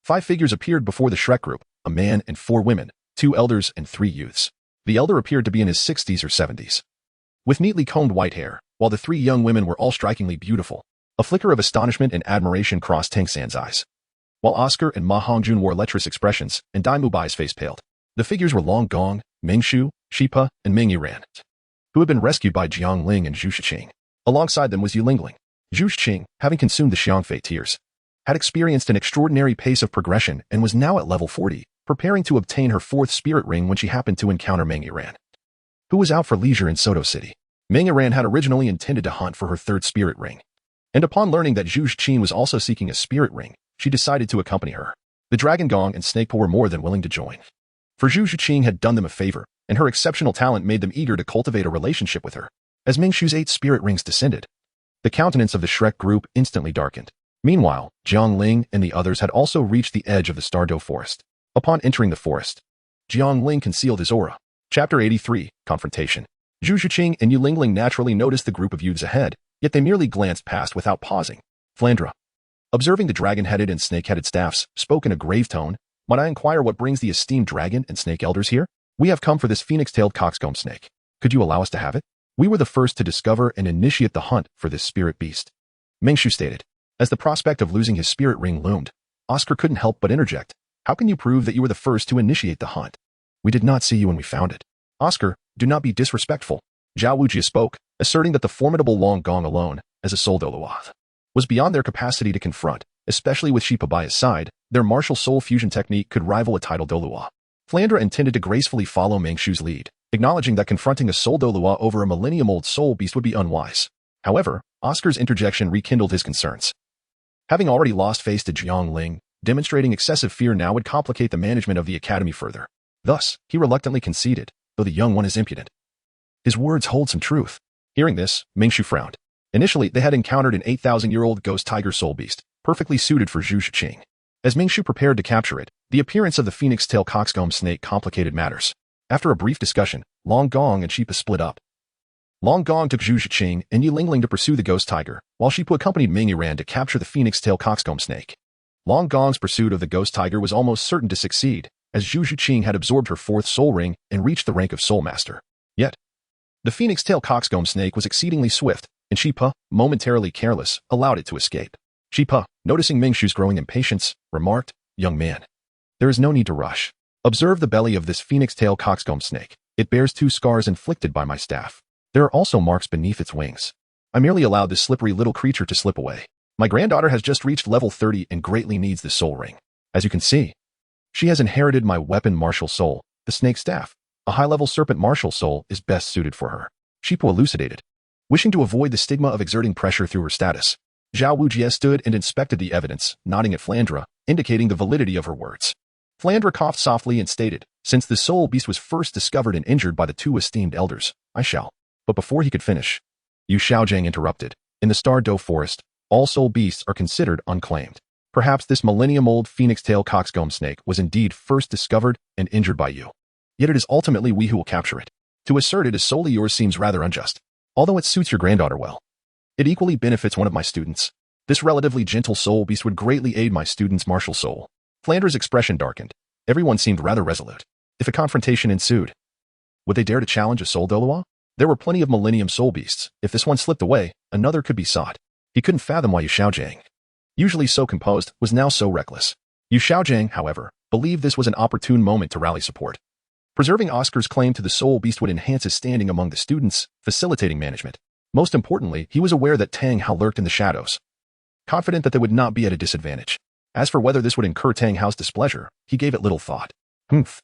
5 figures appeared before the Shrek group, a man and 4 women, 2 elders and 3 youths. The elder appeared to be in his 60s or 70s, with neatly combed white hair, while the 3 young women were all strikingly beautiful. A flicker of astonishment and admiration crossed Tang San's eyes, while Oscar and Ma Hongjun wore lecherous expressions, and Dai Mubai's face paled. The figures were Long Gong, Mingshu, Shipa, and Ming Yiran, who had been rescued by Jiang Ling and Zhu Shiqing. Alongside them was Yu Lingling. Zhu Shiqing, having consumed the Xiangfei tears, had experienced an extraordinary pace of progression and was now at level 40, preparing to obtain her 4th spirit ring when she happened to encounter Ming Yiran, who was out for leisure in Soto City. Ming Yiran had originally intended to hunt for her 3rd spirit ring, and upon learning that Zhu Shiqing was also seeking a spirit ring, she decided to accompany her. The Dragon Gong and Snakepool were more than willing to join, for Zhu Shiqing had done them a favor, and her exceptional talent made them eager to cultivate a relationship with her. As Mingshu's 8 spirit rings descended, the countenance of the Shrek group instantly darkened. Meanwhile, Jiang Ling and the others had also reached the edge of the Stardow Forest. Upon entering the forest, Jiang Ling concealed his aura. Chapter 83, Confrontation. Zhu Shiqing and Yu Lingling naturally noticed the group of youths ahead, yet they merely glanced past without pausing. Flandra, observing the dragon-headed and snake-headed staffs, spoke in a grave tone, "Might I inquire what brings the esteemed dragon and snake elders here? We have come for this phoenix-tailed coxcomb snake. Could you allow us to have it? We were the first to discover and initiate the hunt for this spirit beast," Mingshu stated. As the prospect of losing his spirit ring loomed, Oscar couldn't help but interject. "How can you prove that you were the first to initiate the hunt? We did not see you when we found it." "Oscar, do not be disrespectful," Zhao Wujia spoke, asserting that the formidable Long Gong alone, as a soul Douluo, was beyond their capacity to confront, especially with Shipa by his side. Their martial soul fusion technique could rival a title Douluo. Flandra intended to gracefully follow Mingshu's lead, acknowledging that confronting a soul Douluo over a millennium-old soul beast would be unwise. However, Oscar's interjection rekindled his concerns. Having already lost face to Jiang Ling, demonstrating excessive fear now would complicate the management of the academy further. Thus, he reluctantly conceded, though the young one is impudent. His words hold some truth. Hearing this, Mingshu frowned. Initially, they had encountered an 8,000-year-old ghost tiger soul beast, perfectly suited for Zhu Shiqing. As Mingshu prepared to capture it, the appearance of the phoenix-tail coxcomb snake complicated matters. After a brief discussion, Long Gong and Shipa split up. Long Gong took Zhu Shiqing and Yu Lingling to pursue the ghost tiger, while Shipa accompanied Ming Yiran to capture the phoenix-tail coxcomb snake. Long Gong's pursuit of the ghost tiger was almost certain to succeed, as Zhu Shiqing had absorbed her 4th soul ring and reached the rank of soul master. Yet, the phoenix-tail coxcomb snake was exceedingly swift, and Shipa, momentarily careless, allowed it to escape. Shipa, noticing Mingshu's growing impatience, remarked, "Young man, there is no need to rush. Observe the belly of this phoenix-tail coxcomb snake. It bears 2 scars inflicted by my staff. There are also marks beneath its wings. I merely allowed this slippery little creature to slip away. My granddaughter has just reached level 30 and greatly needs this soul ring. As you can see, She has inherited my weapon martial soul, the snake staff. A high-level serpent martial soul is best suited for her. Shipu elucidated. Wishing to avoid the stigma of exerting pressure through her status, Zhao Wujie stood and inspected the evidence, nodding at Flandra, indicating the validity of her words. Flandra coughed softly and stated, since the soul beast was first discovered and injured by the two esteemed elders, I shall. But before he could finish, Yu Xiaojiang interrupted. In the Star Doe Forest, all soul beasts are considered unclaimed. Perhaps this millennium-old phoenix-tail coxcomb snake was indeed first discovered and injured by you. Yet it is ultimately we who will capture it. To assert it is solely yours seems rather unjust, although it suits your granddaughter well. It equally benefits one of my students. This relatively gentle soul beast would greatly aid my student's martial soul. Flandra's expression darkened. Everyone seemed rather resolute. If a confrontation ensued, would they dare to challenge a soul Douluo? There were plenty of millennium soul beasts. If this one slipped away, another could be sought. He couldn't fathom why Yu Xiaojiang, usually so composed, was now so reckless. Yu Xiaojiang, however, believed this was an opportune moment to rally support. Preserving Oscar's claim to the soul beast would enhance his standing among the students, facilitating management. Most importantly, he was aware that Tang Hao lurked in the shadows, confident that they would not be at a disadvantage. As for whether this would incur Tang Hao's displeasure, he gave it little thought. Humph.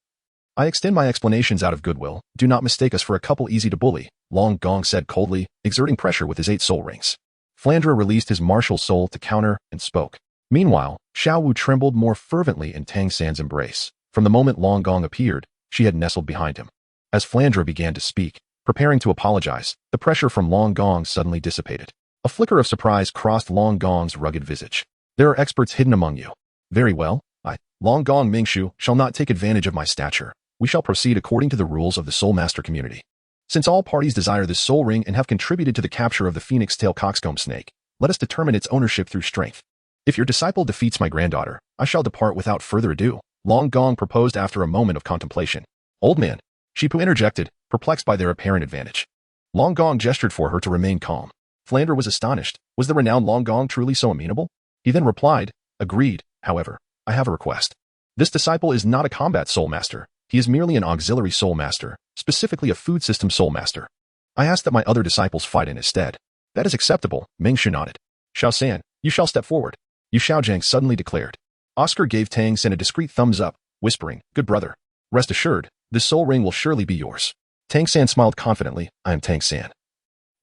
I extend my explanations out of goodwill. Do not mistake us for a couple easy to bully, Long Gong said coldly, exerting pressure with his 8 soul rings. Flandra released his martial soul to counter and spoke. Meanwhile, Xiao Wu trembled more fervently in Tang San's embrace. From the moment Long Gong appeared, she had nestled behind him. As Flandra began to speak, preparing to apologize, the pressure from Long Gong suddenly dissipated. A flicker of surprise crossed Long Gong's rugged visage. There are experts hidden among you. Very well, I, Long Gong Mingshu, shall not take advantage of my stature. We shall proceed according to the rules of the Soul Master community. Since all parties desire this soul ring and have contributed to the capture of the phoenix-tail coxcomb snake, let us determine its ownership through strength. If your disciple defeats my granddaughter, I shall depart without further ado, Long Gong proposed after a moment of contemplation. Old man, Shipu interjected, perplexed by their apparent advantage. Long Gong gestured for her to remain calm. Flandra was astonished. Was the renowned Long Gong truly so amenable? He then replied, agreed, however, I have a request. This disciple is not a combat soul master. He is merely an auxiliary soul master, specifically a food system soul master. I ask that my other disciples fight in his stead. That is acceptable, Mingshu nodded. Xiao San, you shall step forward. Yu Xiaojiang suddenly declared. Oscar gave Tang San a discreet thumbs up, whispering, good brother. Rest assured, this soul ring will surely be yours. Tang San smiled confidently, I am Tang San.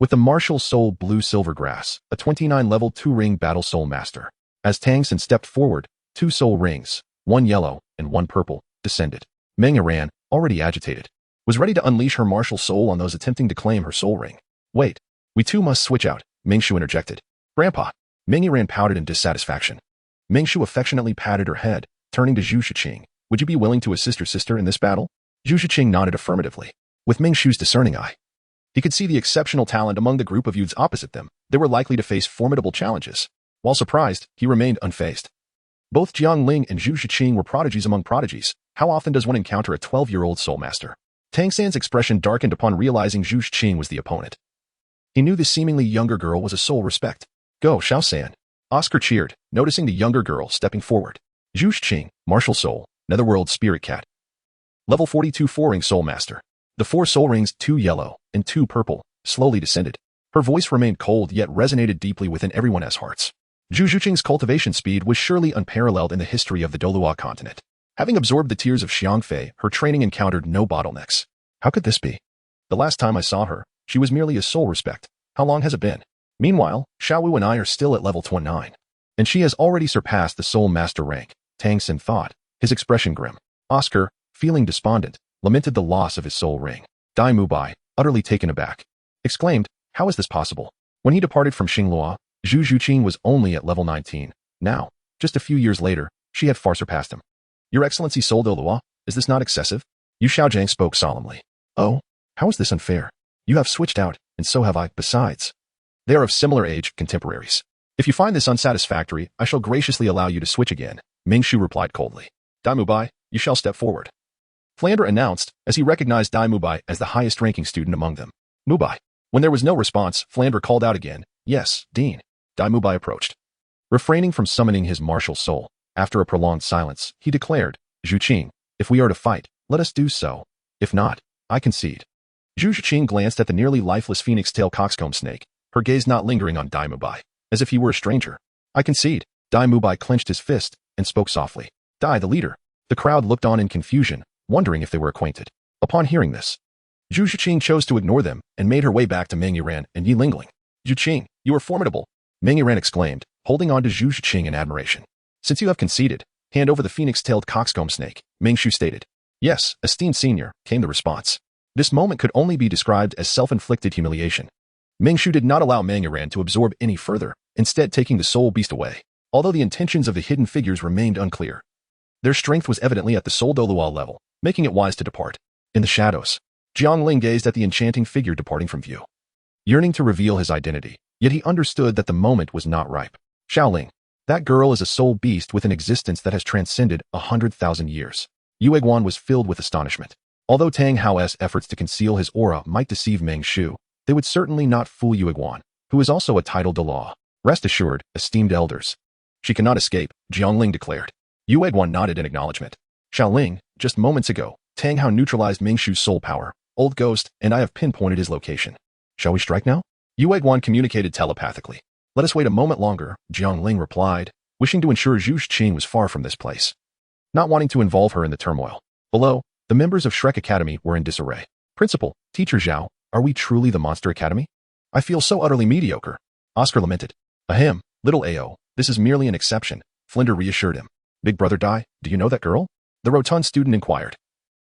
With the martial soul blue silver grass, a 29 level 2-ring battle soul master. As Tang San stepped forward, 2 soul rings, 1 yellow and 1 purple, descended. Meng Iran, already agitated, was ready to unleash her martial soul on those attempting to claim her soul ring. Wait, we too must switch out, Mingshu interjected. Grandpa, Meng Iran pouted in dissatisfaction. Mingshu affectionately patted her head, turning to Zhu Shiqing. Would you be willing to assist your sister in this battle? Zhu Shiqing nodded affirmatively. With Mingshu's discerning eye, he could see the exceptional talent among the group of youths opposite them. They were likely to face formidable challenges. While surprised, he remained unfazed. Both Jiang Ling and Zhu Shiqing were prodigies among prodigies. How often does one encounter a 12-year-old soul master? Tang San's expression darkened upon realizing Zhu Shiqing was the opponent. He knew the seemingly younger girl was a soul respect. Go, Xiao San. Oscar cheered, noticing the younger girl stepping forward. Zhu Shiqing, martial soul, netherworld spirit cat. Level 42 4-ring soul master. The 4 soul rings, 2 yellow and 2 purple, slowly descended. Her voice remained cold yet resonated deeply within everyone's hearts. Zhu Shiqing's cultivation speed was surely unparalleled in the history of the Douluo continent. Having absorbed the tears of Xiangfei, her training encountered no bottlenecks. How could this be? The last time I saw her, she was merely a soul respect. How long has it been? Meanwhile, Xiaowu and I are still at level 29. And she has already surpassed the soul master rank, Tang San thought, his expression grim. Oscar, feeling despondent, lamented the loss of his soul ring. Dai Mubai, utterly taken aback, exclaimed, how is this possible? When he departed from Xinglua, Zhu Zhuqing was only at level 19. Now, just a few years later, she had far surpassed him. Your Excellency Soul Douluo, is this not excessive? Yu Xiaojiang spoke solemnly. Oh, how is this unfair? You have switched out, and so have I, besides. They are of similar age, contemporaries. If you find this unsatisfactory, I shall graciously allow you to switch again, Mingshu replied coldly. Dai Mubai, you shall step forward. Flandra announced, as he recognized Dai Mubai as the highest-ranking student among them. Mubai. When there was no response, Flandra called out again, yes, Dean. Dai Mubai approached. Refraining from summoning his martial soul, after a prolonged silence, he declared, Zhuqing, if we are to fight, let us do so. If not, I concede. Zhu Zhuqing glanced at the nearly lifeless phoenix-tail coxcomb snake, her gaze not lingering on Dai Mubai, as if he were a stranger. I concede. Dai Mubai clenched his fist and spoke softly. Dai, the leader, The crowd looked on in confusion, wondering if they were acquainted. Upon hearing this, Zhu Shiqing chose to ignore them and made her way back to Meng Yiran and Yi Lingling. "Zhu Qing, you are formidable," Meng Yiran exclaimed, holding on to Zhu Shiqing in admiration. "Since you have conceded, hand over the phoenix-tailed coxcomb snake," Meng Shu stated. "Yes, esteemed senior," came the response. This moment could only be described as self-inflicted humiliation. Meng Shu did not allow Meng Yiran to absorb any further, instead taking the soul beast away. Although the intentions of the hidden figures remained unclear, their strength was evidently at the soul Douluo level, making it wise to depart. In the shadows, Jiang Ling gazed at the enchanting figure departing from view, yearning to reveal his identity, yet he understood that the moment was not ripe. "Xiaoling, that girl is a soul beast with an existence that has transcended 100,000 years. Yue Guan was filled with astonishment. Although Tang Hao's efforts to conceal his aura might deceive Meng Shu, they would certainly not fool Yue Guan, who is also a titled Douluo. Rest assured, esteemed elders, she cannot escape," Jiang Ling declared. Yue Guan nodded in acknowledgement. "Xiaoling, just moments ago, Tang Hao neutralized Meng Shu's soul power, old ghost, and I have pinpointed his location. Shall we strike now?" Yue Guan communicated telepathically. "Let us wait a moment longer," Jiang Ling replied, wishing to ensure Zhu Shiqing was far from this place, not wanting to involve her in the turmoil. Below, the members of Shrek Academy were in disarray. "Principal, Teacher Zhao, are we truly the Monster Academy? I feel so utterly mediocre," Oscar lamented. "Ahem, little Ao, this is merely an exception," Flinder reassured him. "Big brother Dai, do you know that girl?" the rotund student inquired,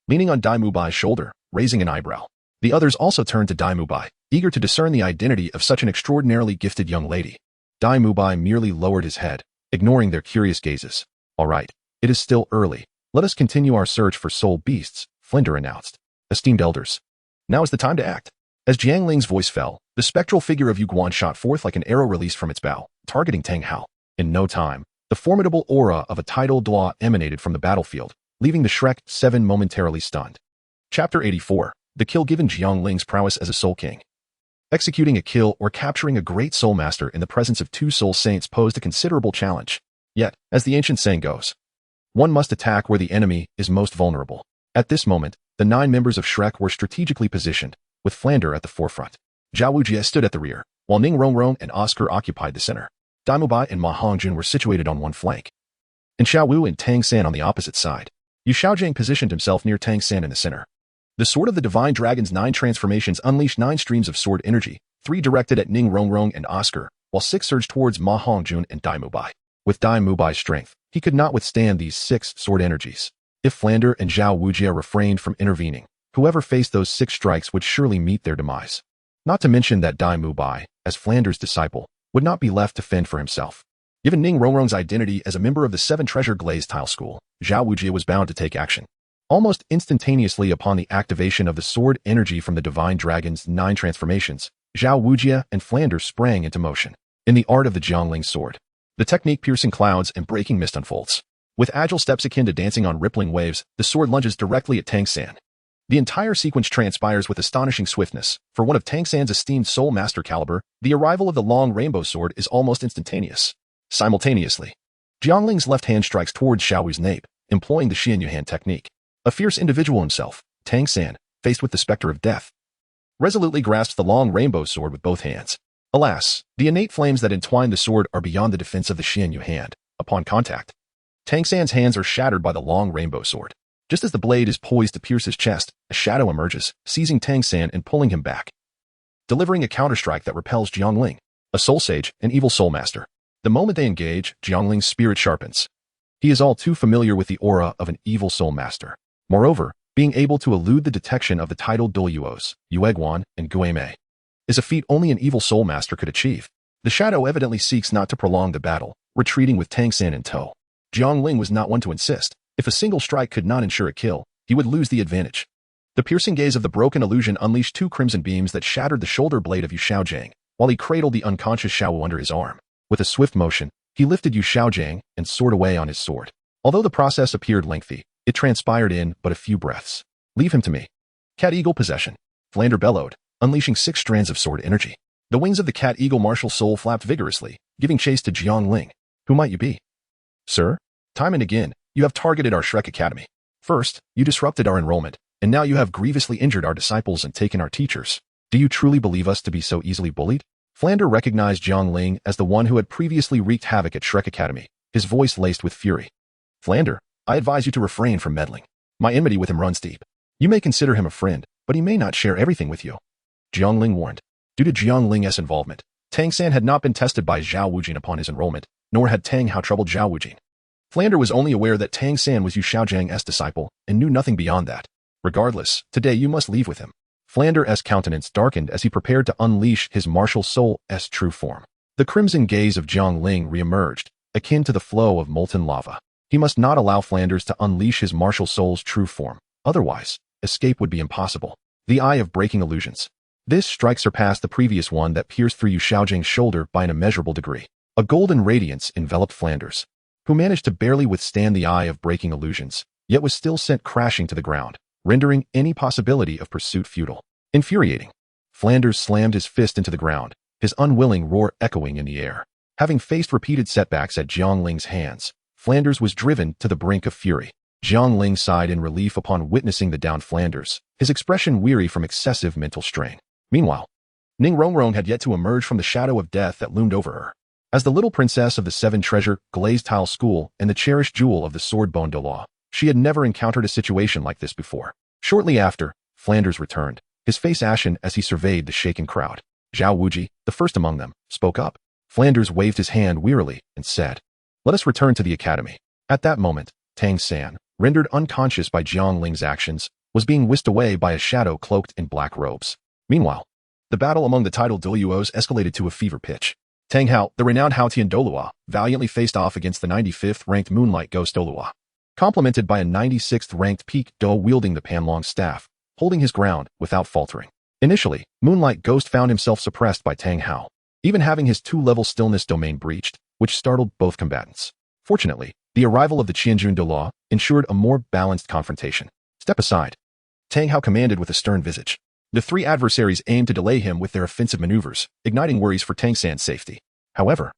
leaning on Dai Mubai's shoulder, raising an eyebrow. The others also turned to Dai Mubai, eager to discern the identity of such an extraordinarily gifted young lady. Dai Mubai merely lowered his head, ignoring their curious gazes. "All right, it is still early. Let us continue our search for soul beasts," Flinder announced. "Esteemed elders, now is the time to act." As Jiang Ling's voice fell, the spectral figure of Yu Guan shot forth like an arrow released from its bow, targeting Tang Hao. In no time, the formidable aura of a tidal Douluo emanated from the battlefield, leaving the Shrek 7 momentarily stunned. Chapter 84. The kill given Jiang Ling's prowess as a soul king. Executing a kill or capturing a great soul master in the presence of two soul saints posed a considerable challenge. Yet, as the ancient saying goes, one must attack where the enemy is most vulnerable. At this moment, the 9 members of Shrek were strategically positioned, with Flander at the forefront. Zhao Wujie stood at the rear, while Ning Rongrong and Oscar occupied the center. Dai Mubai and Ma Hongjun were situated on one flank, and Xiao Wu and Tang San on the opposite side. Yu Xiaojiang positioned himself near Tang San in the center. The sword of the Divine Dragon's 9 transformations unleashed 9 streams of sword energy, 3 directed at Ning Rongrong and Oscar, while 6 surged towards Ma Hongjun and Dai Mubai. With Dai Mubai's strength, he could not withstand these 6 sword energies. If Flander and Zhao Wujie refrained from intervening, whoever faced those 6 strikes would surely meet their demise. Not to mention that Dai Mubai, as Flander's disciple, would not be left to fend for himself. Given Ning Rongrong's identity as a member of the 7 Treasure Glazed Tile School, Zhao Wujie was bound to take action. Almost instantaneously upon the activation of the sword energy from the Divine Dragon's 9 transformations, Zhao Wujie and Flander sprang into motion. In the art of the Jiang Ling sword, the technique piercing clouds and breaking mist unfolds. With agile steps akin to dancing on rippling waves, the sword lunges directly at Tang San. The entire sequence transpires with astonishing swiftness. For one of Tang San's esteemed soul master caliber, the arrival of the long rainbow sword is almost instantaneous. Simultaneously, Jiang Ling's left hand strikes towards Xiao Wu's nape, employing the Xian Yuhan technique. A fierce individual himself, Tang San, faced with the specter of death, resolutely grasps the long rainbow sword with both hands. Alas, the innate flames that entwine the sword are beyond the defense of the Xian Yu hand. Upon contact, Tang San's hands are shattered by the long rainbow sword. Just as the blade is poised to pierce his chest, a shadow emerges, seizing Tang San and pulling him back, delivering a counterstrike that repels Jiang Ling, a soul sage, an evil soul master. The moment they engage, Jiang Ling's spirit sharpens. He is all too familiar with the aura of an evil soul master. Moreover, being able to elude the detection of the titled Douluos, Yue Guan, and Gue Mei, is a feat only an evil soul master could achieve. The shadow evidently seeks not to prolong the battle, retreating with Tang San in tow. Jiang Ling was not one to insist. If a single strike could not ensure a kill, he would lose the advantage. The piercing gaze of the broken illusion unleashed 2 crimson beams that shattered the shoulder blade of Yu Xiaojiang, while he cradled the unconscious Xiao Wu under his arm. With a swift motion, he lifted Yu Xiaojiang and soared away on his sword. Although the process appeared lengthy, it transpired in but a few breaths. "Leave him to me." Cat Eagle possession. Flander bellowed, unleashing 6 strands of sword energy. The wings of the Cat Eagle martial soul flapped vigorously, giving chase to Jiang Ling. "Who might you be?" "Sir, time and again, you have targeted our Shrek Academy. First, you disrupted our enrollment, and now you have grievously injured our disciples and taken our teachers. Do you truly believe us to be so easily bullied?" Flander recognized Jiang Ling as the one who had previously wreaked havoc at Shrek Academy, his voice laced with fury. "Flander, I advise you to refrain from meddling. My enmity with him runs deep. You may consider him a friend, but he may not share everything with you. Jiang Ling warned. Due to Jiang Ling's involvement, Tang San had not been tested by Zhao Wujing upon his enrollment, nor had Tang Hao troubled Zhao Wujing. Flander was only aware that Tang San was Yu Xiaojiang's disciple and knew nothing beyond that. Regardless, today you must leave with him. Flander's countenance darkened as he prepared to unleash his martial soul's true form. The crimson gaze of Jiang Ling reemerged, akin to the flow of molten lava. He must not allow Flanders to unleash his martial soul's true form. Otherwise, escape would be impossible. The eye of breaking illusions. This strike surpassed the previous one that pierced through Yu Xiaojiang's shoulder by an immeasurable degree. A golden radiance enveloped Flanders, who managed to barely withstand the eye of breaking illusions, yet was still sent crashing to the ground, rendering any possibility of pursuit futile. Infuriating. Flanders slammed his fist into the ground, his unwilling roar echoing in the air. Having faced repeated setbacks at Jiang Ling's hands, Flanders was driven to the brink of fury. Jiang Ling sighed in relief upon witnessing the downed Flanders, his expression weary from excessive mental strain. Meanwhile, Ning Rongrong had yet to emerge from the shadow of death that loomed over her. As the little princess of the Seven Treasure Glazed Tile School and the cherished jewel of the Sword Bone Douluo, she had never encountered a situation like this before. Shortly after, Flanders returned, his face ashen as he surveyed the shaken crowd. Zhao Wuji, the first among them, spoke up. Flanders waved his hand wearily and said, "Let us return to the academy." At that moment, Tang San, rendered unconscious by Jiang Ling's actions, was being whisked away by a shadow cloaked in black robes. Meanwhile, the battle among the titled Douluos escalated to a fever pitch. Tang Hao, the renowned Haotian Douluo, valiantly faced off against the 95th-ranked Moonlight Ghost Douluo, complemented by a 96th-ranked Peak Do wielding the Panlong staff, holding his ground without faltering. Initially, Moonlight Ghost found himself suppressed by Tang Hao, even having his 2-level stillness domain breached, which startled both combatants. Fortunately, the arrival of the Qianjun Douluo ensured a more balanced confrontation. "Step aside," Tang Hao commanded with a stern visage. The three adversaries aimed to delay him with their offensive maneuvers, igniting worries for Tang San's safety. However,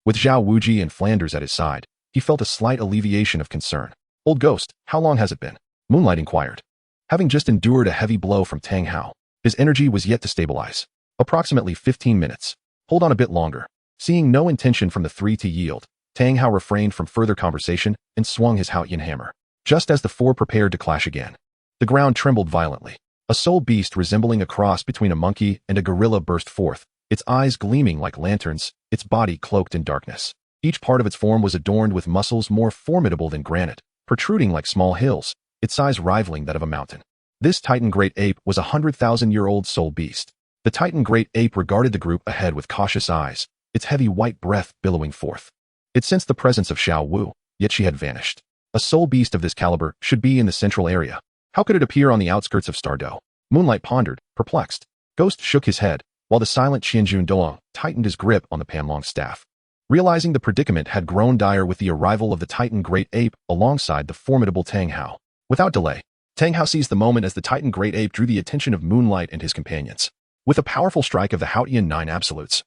with Zhao Wuji and Flanders at his side, he felt a slight alleviation of concern. "Old Ghost, how long has it been?" Moonlight inquired. Having just endured a heavy blow from Tang Hao, his energy was yet to stabilize. "Approximately 15 minutes. Hold on a bit longer." Seeing no intention from the three to yield, Tang Hao refrained from further conversation and swung his Haotian hammer. Just as the four prepared to clash again, the ground trembled violently. A soul beast resembling a cross between a monkey and a gorilla burst forth, its eyes gleaming like lanterns, its body cloaked in darkness. Each part of its form was adorned with muscles more formidable than granite, protruding like small hills, its size rivaling that of a mountain. This Titan Great Ape was a 100,000-year-old soul beast. The Titan Great Ape regarded the group ahead with cautious eyes, its heavy white breath billowing forth. It sensed the presence of Xiao Wu, yet she had vanished. A soul beast of this caliber should be in the central area. How could it appear on the outskirts of Stardo? Moonlight pondered, perplexed. Ghost shook his head, while the silent Qianjun Douluo tightened his grip on the Panlong staff. Realizing the predicament had grown dire with the arrival of the Titan Great Ape alongside the formidable Tang Hao. Without delay, Tang Hao seized the moment as the Titan Great Ape drew the attention of Moonlight and his companions. With a powerful strike of the Haotian 9 absolutes,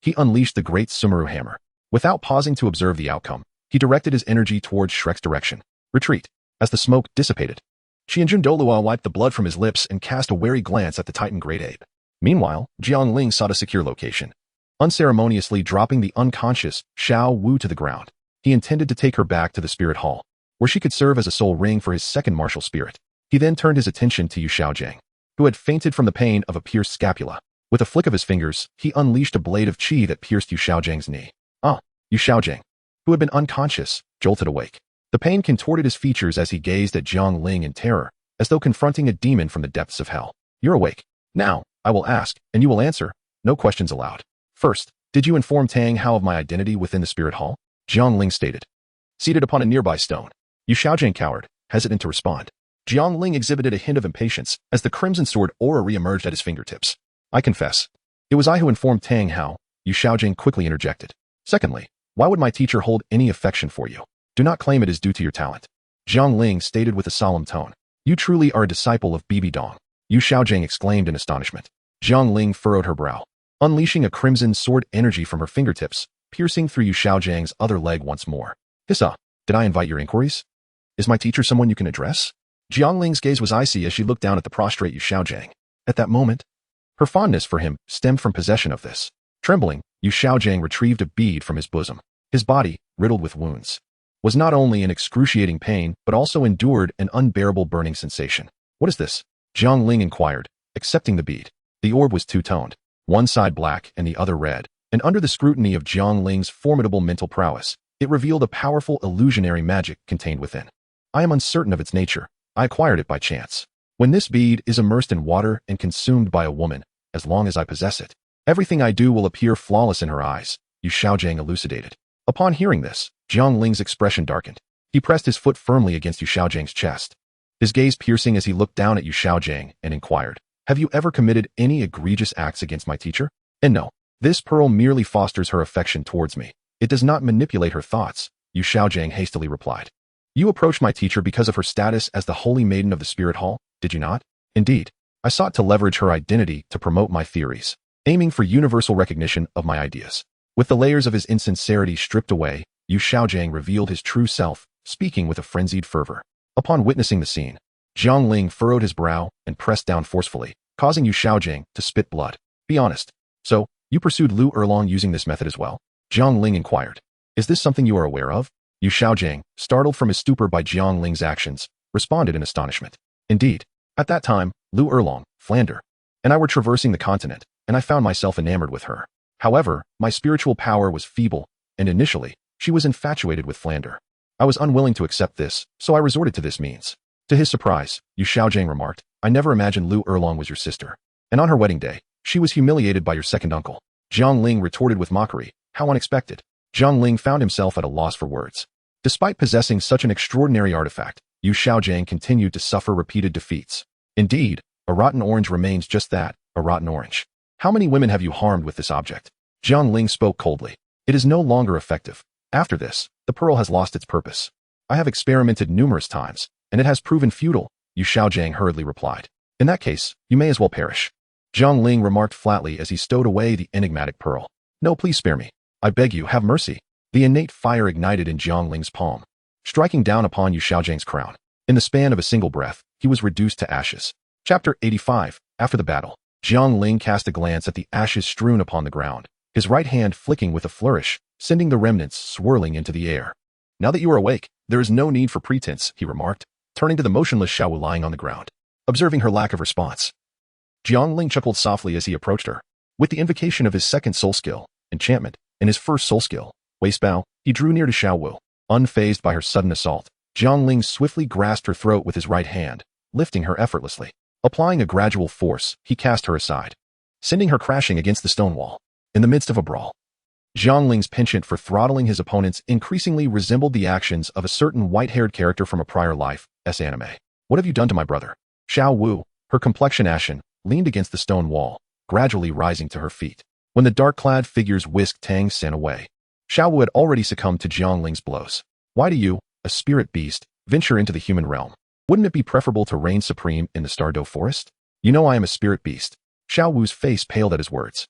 he unleashed the Great Sumeru Hammer. Without pausing to observe the outcome, he directed his energy towards Shrek's direction. Retreat. As the smoke dissipated, Qianjun Douluo wiped the blood from his lips and cast a wary glance at the Titan Great Ape. Meanwhile, Jiang Ling sought a secure location, unceremoniously dropping the unconscious Xiao Wu to the ground. He intended to take her back to the Spirit Hall, where she could serve as a soul ring for his second martial spirit. He then turned his attention to Yu Xiaojiang, who had fainted from the pain of a pierced scapula. With a flick of his fingers, he unleashed a blade of qi that pierced Yu Xiaojiang's knee. Yu Xiaojiang, who had been unconscious, jolted awake. The pain contorted his features as he gazed at Jiang Ling in terror, as though confronting a demon from the depths of hell. "You're awake. Now, I will ask, and you will answer. No questions allowed. First, did you inform Tang Hao of my identity within the Spirit Hall?" Jiang Ling stated. Seated upon a nearby stone, Yu Xiaojiang cowered, hesitant to respond. Jiang Ling exhibited a hint of impatience as the crimson sword aura re-emerged at his fingertips. "I confess. It was I who informed Tang Hao," Yu Xiaojiang quickly interjected. "Secondly, why would my teacher hold any affection for you? Do not claim it is due to your talent." Jiang Ling stated with a solemn tone. "You truly are a disciple of Bibi Dong," Yu Xiaojiang exclaimed in astonishment. Jiang Ling furrowed her brow, unleashing a crimson sword energy from her fingertips, piercing through Yu Xiaojiang's other leg once more. "Hissa, did I invite your inquiries? Is my teacher someone you can address?" Jiang Ling's gaze was icy as she looked down at the prostrate Yu Xiaojiang. At that moment, her fondness for him stemmed from possession of this. Trembling, Yu Xiaojiang retrieved a bead from his bosom, his body riddled with wounds. was not only in excruciating pain, but also endured an unbearable burning sensation. What is this? Jiang Ling inquired, accepting the bead. The orb was two-toned, one side black and the other red, and under the scrutiny of Jiang Ling's formidable mental prowess, it revealed a powerful illusionary magic contained within. I am uncertain of its nature. I acquired it by chance. When this bead is immersed in water and consumed by a woman, as long as I possess it, everything I do will appear flawless in her eyes, Yu Xiaojiang elucidated. Upon hearing this, Jiang Ling's expression darkened. He pressed his foot firmly against Yu Xiaojiang's chest, his gaze piercing as he looked down at Yu Xiaojiang and inquired, "Have you ever committed any egregious acts against my teacher?" And no, this pearl merely fosters her affection towards me. It does not manipulate her thoughts, Yu Xiaojiang hastily replied. You approached my teacher because of her status as the holy maiden of the spirit hall, did you not? Indeed, I sought to leverage her identity to promote my theories, aiming for universal recognition of my ideas. With the layers of his insincerity stripped away, Yu Xiaojiang revealed his true self, speaking with a frenzied fervor. Upon witnessing the scene, Jiang Ling furrowed his brow and pressed down forcefully, causing Yu Xiaojiang to spit blood. Be honest. So, you pursued Lu Erlong using this method as well? Jiang Ling inquired. Is this something you are aware of? Yu Xiaojiang, startled from his stupor by Jiang Ling's actions, responded in astonishment. Indeed, at that time, Lu Erlong, Flander, and I were traversing the continent, and I found myself enamored with her. However, my spiritual power was feeble, and initially, she was infatuated with Flander. I was unwilling to accept this, so I resorted to this means. To his surprise, Yu Xiaojiang remarked, I never imagined Lu Erlong was your sister. And on her wedding day, she was humiliated by your second uncle. Jiang Ling retorted with mockery, how unexpected. Jiang Ling found himself at a loss for words. Despite possessing such an extraordinary artifact, Yu Xiaojiang continued to suffer repeated defeats. Indeed, a rotten orange remains just that, a rotten orange. How many women have you harmed with this object? Jiang Ling spoke coldly. It is no longer effective. After this, the pearl has lost its purpose. I have experimented numerous times, and it has proven futile, Yu Xiaojiang hurriedly replied. In that case, you may as well perish. Jiang Ling remarked flatly as he stowed away the enigmatic pearl. No, please spare me. I beg you, have mercy. The innate fire ignited in Jiang Ling's palm, striking down upon Yu Xiaojiang's crown. In the span of a single breath, he was reduced to ashes. Chapter 85. After the battle, Jiang Ling cast a glance at the ashes strewn upon the ground, his right hand flicking with a flourish, sending the remnants swirling into the air. Now that you are awake, there is no need for pretense, he remarked, turning to the motionless Xiaowu lying on the ground. Observing her lack of response, Jiang Ling chuckled softly as he approached her. With the invocation of his second soul skill, enchantment, and his first soul skill, waist bow, he drew near to Xiaowu. Unfazed by her sudden assault, Jiang Ling swiftly grasped her throat with his right hand, lifting her effortlessly. Applying a gradual force, he cast her aside, sending her crashing against the stone wall. In the midst of a brawl, Jiang Ling's penchant for throttling his opponents increasingly resembled the actions of a certain white-haired character from a prior life, anime. What have you done to my brother? Xiaowu, her complexion ashen, leaned against the stone wall, gradually rising to her feet. When the dark-clad figures whisked Tang San away, Xiaowu had already succumbed to Jiang Ling's blows. Why do you, a spirit beast, venture into the human realm? Wouldn't it be preferable to reign supreme in the Stardow Forest? You know I am a spirit beast. Xiaowu's face paled at his words.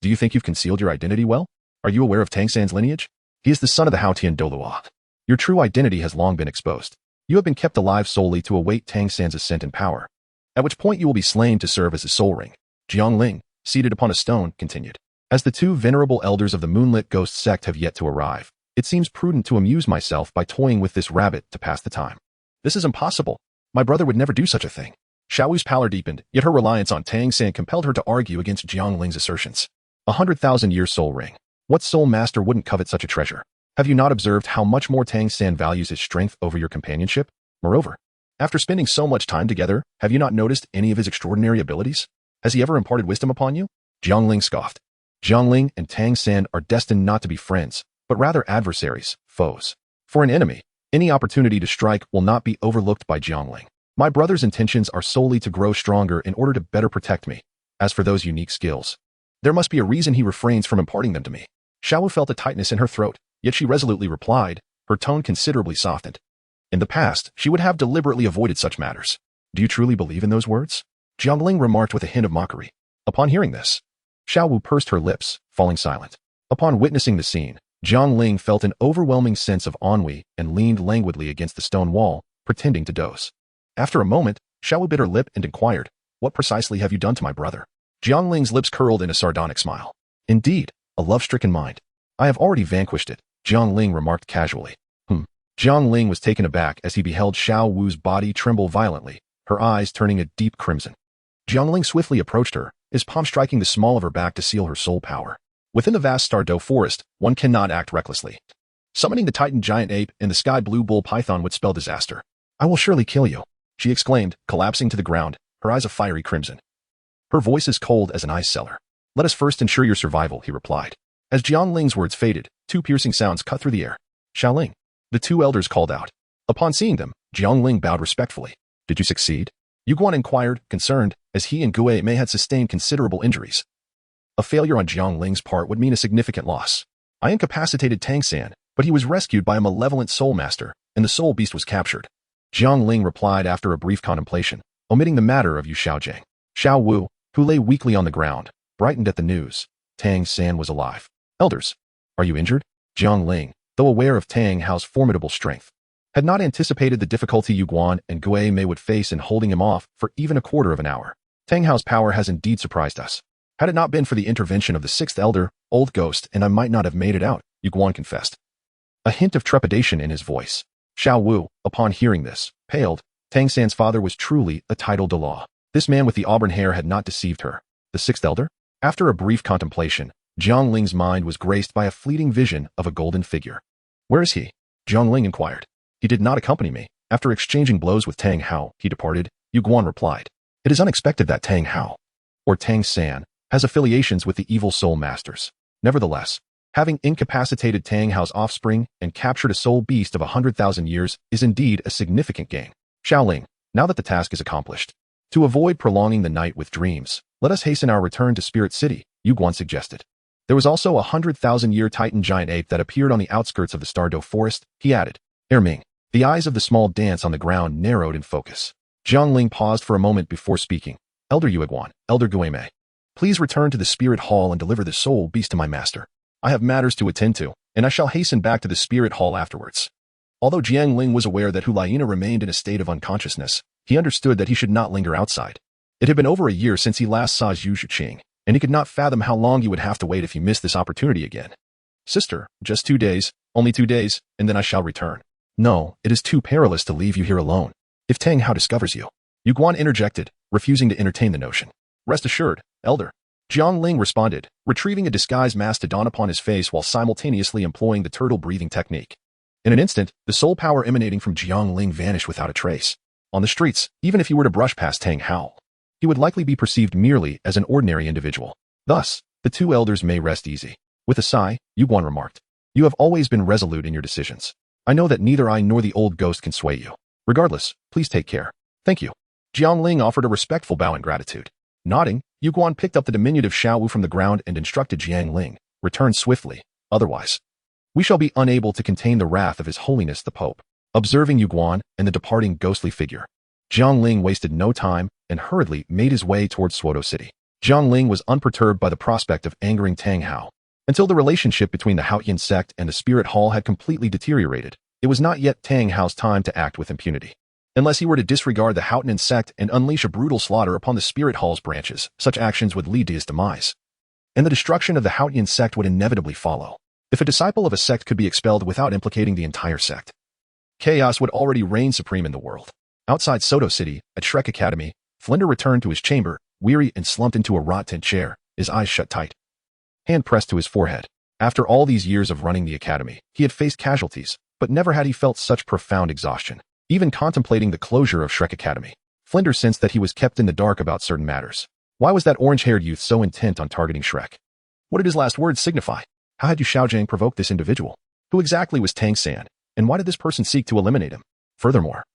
Do you think you've concealed your identity well? Are you aware of Tang San's lineage? He is the son of the Haotian Douluo. Your true identity has long been exposed. You have been kept alive solely to await Tang San's ascent in power, at which point you will be slain to serve as his soul ring. Jiang Ling, seated upon a stone, continued. As the two venerable elders of the Moonlit Ghost sect have yet to arrive, it seems prudent to amuse myself by toying with this rabbit to pass the time. This is impossible. My brother would never do such a thing. Xiaowu's pallor deepened, yet her reliance on Tang San compelled her to argue against Jiang Ling's assertions. 100,000-year soul ring. What soul master wouldn't covet such a treasure? Have you not observed how much more Tang San values his strength over your companionship? Moreover, after spending so much time together, have you not noticed any of his extraordinary abilities? Has he ever imparted wisdom upon you? Jiang Ling scoffed. Jiang Ling and Tang San are destined not to be friends, but rather adversaries, foes. For an enemy, any opportunity to strike will not be overlooked by Jiang Ling. My brother's intentions are solely to grow stronger in order to better protect me. As for those unique skills, there must be a reason he refrains from imparting them to me. Xiaowu felt a tightness in her throat, yet she resolutely replied, her tone considerably softened. In the past, she would have deliberately avoided such matters. Do you truly believe in those words? Jiang Ling remarked with a hint of mockery. Upon hearing this, Xiaowu pursed her lips, falling silent. Upon witnessing the scene, Jiang Ling felt an overwhelming sense of ennui and leaned languidly against the stone wall, pretending to doze. After a moment, Xiaowu bit her lip and inquired, what precisely have you done to my brother? Jiang Ling's lips curled in a sardonic smile. Indeed, a love-stricken mind. I have already vanquished it, Jiang Ling remarked casually. Jiang Ling was taken aback as he beheld Xiao Wu's body tremble violently, her eyes turning a deep crimson. Jiang Ling swiftly approached her, his palm striking the small of her back to seal her soul power. Within the vast Douluo forest, one cannot act recklessly. Summoning the Titan giant ape and the sky blue bull python would spell disaster. "I will surely kill you," she exclaimed, collapsing to the ground, her eyes a fiery crimson. Her voice as cold as an ice cellar. "Let us first ensure your survival," he replied. As Jiang Ling's words faded, two piercing sounds cut through the air. "Xiao Ling," the two elders called out. Upon seeing them, Jiang Ling bowed respectfully. "Did you succeed?" Yu Guan inquired, concerned, as he and Gue Mei had sustained considerable injuries. A failure on Jiang Ling's part would mean a significant loss. "I incapacitated Tang San, but he was rescued by a malevolent soul master, and the soul beast was captured." Jiang Ling replied after a brief contemplation, omitting the matter of Yu Xiaojiang. Xiao Wu, who lay weakly on the ground, brightened at the news. Tang San was alive. "Elders, are you injured?" Jiang Ling, though aware of Tang Hao's formidable strength, had not anticipated the difficulty Yu Guan and Gue Mei would face in holding him off for even a quarter of an hour. "Tang Hao's power has indeed surprised us. Had it not been for the intervention of the sixth elder, Old Ghost, and I might not have made it out," Yu Guan confessed. A hint of trepidation in his voice. Xiao Wu, upon hearing this, paled. Tang San's father was truly a titled Douluo. This man with the auburn hair had not deceived her. The sixth elder? After a brief contemplation, Jiang Ling's mind was graced by a fleeting vision of a golden figure. "Where is he?" Jiang Ling inquired. "He did not accompany me. After exchanging blows with Tang Hao, he departed," Yu Guan replied. "It is unexpected that Tang Hao, or Tang San, has affiliations with the evil soul masters. Nevertheless, having incapacitated Tang Hao's offspring and captured a soul beast of 100,000 years is indeed a significant gain. Xiao Ling, now that the task is accomplished, to avoid prolonging the night with dreams, let us hasten our return to Spirit City," Yu Guan suggested. "There was also a 100,000-year Titan giant ape that appeared on the outskirts of the Douluo forest," he added. Ming. The eyes of the small dance on the ground narrowed in focus. Jiang Ling paused for a moment before speaking. "Elder Yu Guan, Elder Gue Mei, please return to the Spirit Hall and deliver the soul beast to my master. I have matters to attend to, and I shall hasten back to the Spirit Hall afterwards." Although Jiang Ling was aware that Hulaina remained in a state of unconsciousness, he understood that he should not linger outside. It had been over a year since he last saw Zhu Zhiqing, and he could not fathom how long he would have to wait if he missed this opportunity again. "Sister, just 2 days, only 2 days, and then I shall return." "No, it is too perilous to leave you here alone. If Tang Hao discovers you," Yu Guan interjected, refusing to entertain the notion. "Rest assured, Elder," Jiang Ling responded, retrieving a disguise mask to dawn upon his face while simultaneously employing the turtle breathing technique. In an instant, the soul power emanating from Jiang Ling vanished without a trace. On the streets, even if he were to brush past Tang Hao, he would likely be perceived merely as an ordinary individual. Thus, the two elders may rest easy. With a sigh, Yu Guan remarked, "You have always been resolute in your decisions. I know that neither I nor the old ghost can sway you. Regardless, please take care." "Thank you." Jiang Ling offered a respectful bow in gratitude. Nodding, Yu Guan picked up the diminutive Xiao Wu from the ground and instructed Jiang Ling, "Return swiftly, otherwise we shall be unable to contain the wrath of His Holiness the Pope." Observing Yu Guan and the departing ghostly figure, Jiang Ling wasted no time and hurriedly made his way towards Douluo City. Jiang Ling was unperturbed by the prospect of angering Tang Hao. Until the relationship between the Haotian sect and the Spirit Hall had completely deteriorated, it was not yet Tang Hao's time to act with impunity. Unless he were to disregard the Haotian sect and unleash a brutal slaughter upon the Spirit Hall's branches, such actions would lead to his demise. And the destruction of the Haotian sect would inevitably follow. If a disciple of a sect could be expelled without implicating the entire sect, chaos would already reign supreme in the world. Outside Douluo City, at Shrek Academy, Flinder returned to his chamber, weary and slumped into a wrought-tin chair, his eyes shut tight. Hand pressed to his forehead. After all these years of running the academy, he had faced casualties, but never had he felt such profound exhaustion. Even contemplating the closure of Shrek Academy, Flinder sensed that he was kept in the dark about certain matters. Why was that orange-haired youth so intent on targeting Shrek? What did his last words signify? How had Yu Xiaojiang provoked this individual? Who exactly was Tang San, and why did this person seek to eliminate him? Furthermore,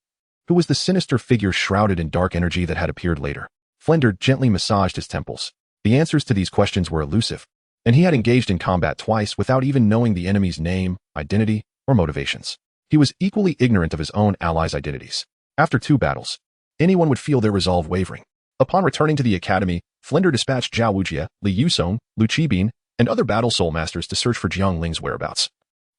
who was the sinister figure shrouded in dark energy that had appeared later? Flinder gently massaged his temples. The answers to these questions were elusive, and he had engaged in combat twice without even knowing the enemy's name, identity, or motivations. He was equally ignorant of his own allies' identities. After 2 battles, anyone would feel their resolve wavering. Upon returning to the academy, Flinder dispatched Zhao Wujie, Li Yusong, Lu Qibin, and other battle soul masters to search for Jiang Ling's whereabouts.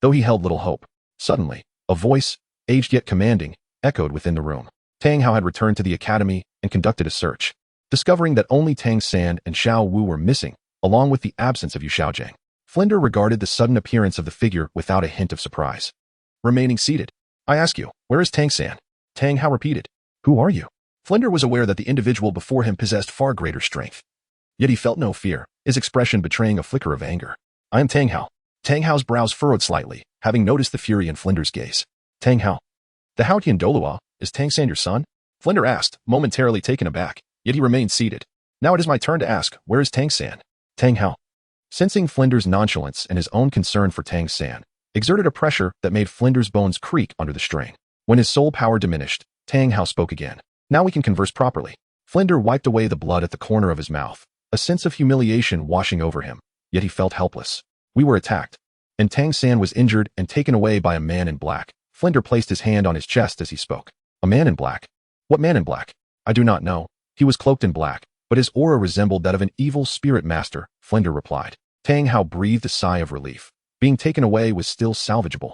Though he held little hope, suddenly, a voice, aged yet commanding, echoed within the room. Tang Hao had returned to the academy and conducted a search. Discovering that only Tang San and Xiao Wu were missing, along with the absence of Yu Xiaojiang, Flinder regarded the sudden appearance of the figure without a hint of surprise. Remaining seated, I ask you, where is Tang San? Tang Hao repeated. Who are you? Flinder was aware that the individual before him possessed far greater strength. Yet he felt no fear, his expression betraying a flicker of anger. I am Tang Hao. Tang Hao's brows furrowed slightly, having noticed the fury in Flinder's gaze. Tang Hao. The Haotian Douluo, is Tang San your son? Flinder asked, momentarily taken aback, yet he remained seated. Now it is my turn to ask, where is Tang San? Tang Hao. Sensing Flinder's nonchalance and his own concern for Tang San, exerted a pressure that made Flinder's bones creak under the strain. When his soul power diminished, Tang Hao spoke again. Now we can converse properly. Flinder wiped away the blood at the corner of his mouth, a sense of humiliation washing over him, yet he felt helpless. We were attacked, and Tang San was injured and taken away by a man in black. Flinder placed his hand on his chest as he spoke. A man in black? What man in black? I do not know. He was cloaked in black, but his aura resembled that of an evil spirit master, Flinder replied. Tang Hao breathed a sigh of relief. Being taken away was still salvageable.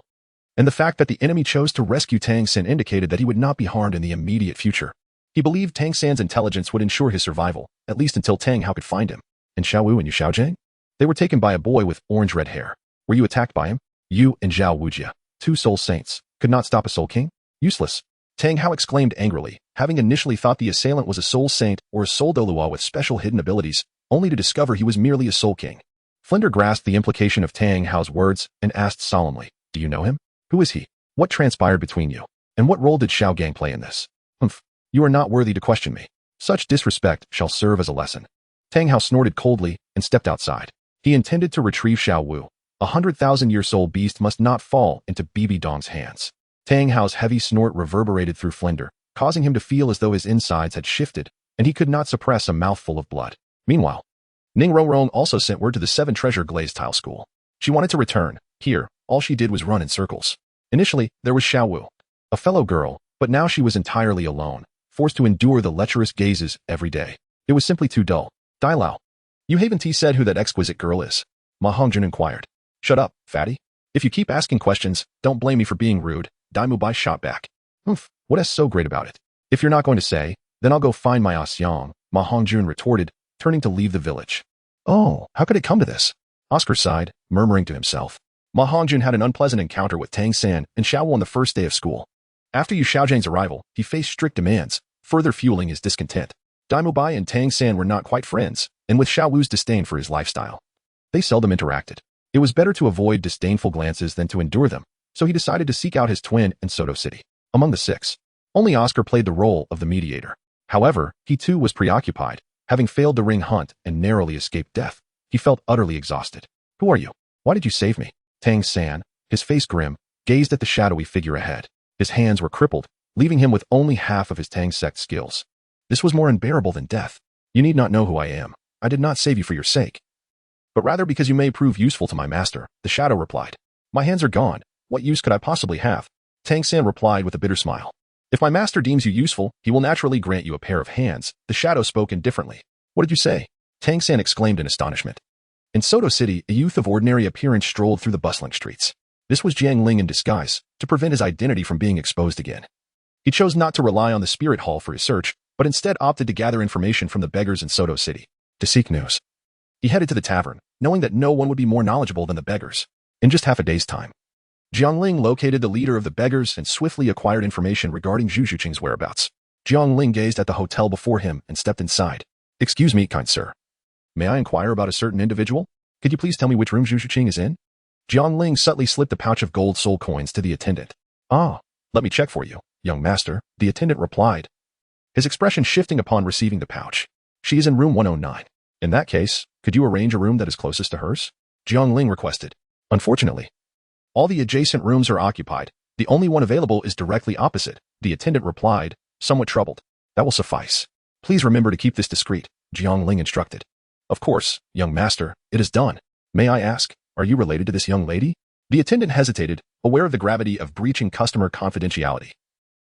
And the fact that the enemy chose to rescue Tang San indicated that he would not be harmed in the immediate future. He believed Tang San's intelligence would ensure his survival, at least until Tang Hao could find him. And Xiao Wu and Yu Xiaojing? They were taken by a boy with orange-red hair. Were you attacked by him? You and Zhao Wujia, two soul saints, could not stop a soul king? Useless. Tang Hao exclaimed angrily, having initially thought the assailant was a soul saint or a soul Douluo with special hidden abilities, only to discover he was merely a soul king. Flinder grasped the implication of Tang Hao's words and asked solemnly, do you know him? Who is he? What transpired between you? And what role did Xiao Gang play in this? Humph. You are not worthy to question me. Such disrespect shall serve as a lesson. Tang Hao snorted coldly and stepped outside. He intended to retrieve Xiao Wu. 100,000-year soul beast must not fall into BB Dong's hands. Tang Hao's heavy snort reverberated through Flinder, causing him to feel as though his insides had shifted, and he could not suppress a mouthful of blood. Meanwhile, Ning Rongrong also sent word to the 7 Treasure Glazed Tile School. She wanted to return. Here, all she did was run in circles. Initially, there was Xiao Wu, a fellow girl, but now she was entirely alone, forced to endure the lecherous gazes every day. It was simply too dull. Dai Lao. You haven't said who that exquisite girl is? Ma Hongjun inquired. Shut up, fatty. If you keep asking questions, don't blame me for being rude, Dai Mubai shot back. Humph, what is so great about it? If you're not going to say, then I'll go find my Asyong, Ma Hongjun retorted, turning to leave the village. Oh, how could it come to this? Oscar sighed, murmuring to himself. Ma Hongjun had an unpleasant encounter with Tang San and Xiao Wu on the first day of school. After Yu Xiaojing's arrival, he faced strict demands, further fueling his discontent. Dai Mubai and Tang San were not quite friends, and with Xiao Wu's disdain for his lifestyle, they seldom interacted. It was better to avoid disdainful glances than to endure them, so he decided to seek out his twin in Soto City. Among the 6, only Oscar played the role of the mediator. However, he too was preoccupied, having failed the ring hunt and narrowly escaped death. He felt utterly exhausted. Who are you? Why did you save me? Tang San, his face grim, gazed at the shadowy figure ahead. His hands were crippled, leaving him with only half of his Tang sect skills. This was more unbearable than death. You need not know who I am. I did not save you for your sake, but rather because you may prove useful to my master, the shadow replied. My hands are gone. What use could I possibly have? Tang San replied with a bitter smile. If my master deems you useful, he will naturally grant you a pair of hands. The shadow spoke indifferently. What did you say? Tang San exclaimed in astonishment. In Soto City, a youth of ordinary appearance strolled through the bustling streets. This was Jiang Ling in disguise, to prevent his identity from being exposed again. He chose not to rely on the spirit hall for his search, but instead opted to gather information from the beggars in Soto City. To seek news. He headed to the tavern, knowing that no one would be more knowledgeable than the beggars. In just half a day's time, Jiang Ling located the leader of the beggars and swiftly acquired information regarding Zhu Zhuqing's whereabouts. Jiang Ling gazed at the hotel before him and stepped inside. Excuse me, kind sir. May I inquire about a certain individual? Could you please tell me which room Zhu Zhuqing is in? Jiang Ling subtly slipped a pouch of gold soul coins to the attendant. Ah, let me check for you, young master, the attendant replied, his expression shifting upon receiving the pouch. She is in room 109. In that case, could you arrange a room that is closest to hers? Jiang Ling requested. Unfortunately, all the adjacent rooms are occupied. The only one available is directly opposite, the attendant replied, somewhat troubled. That will suffice. Please remember to keep this discreet, Jiang Ling instructed. Of course, young master, it is done. May I ask, are you related to this young lady? The attendant hesitated, aware of the gravity of breaching customer confidentiality.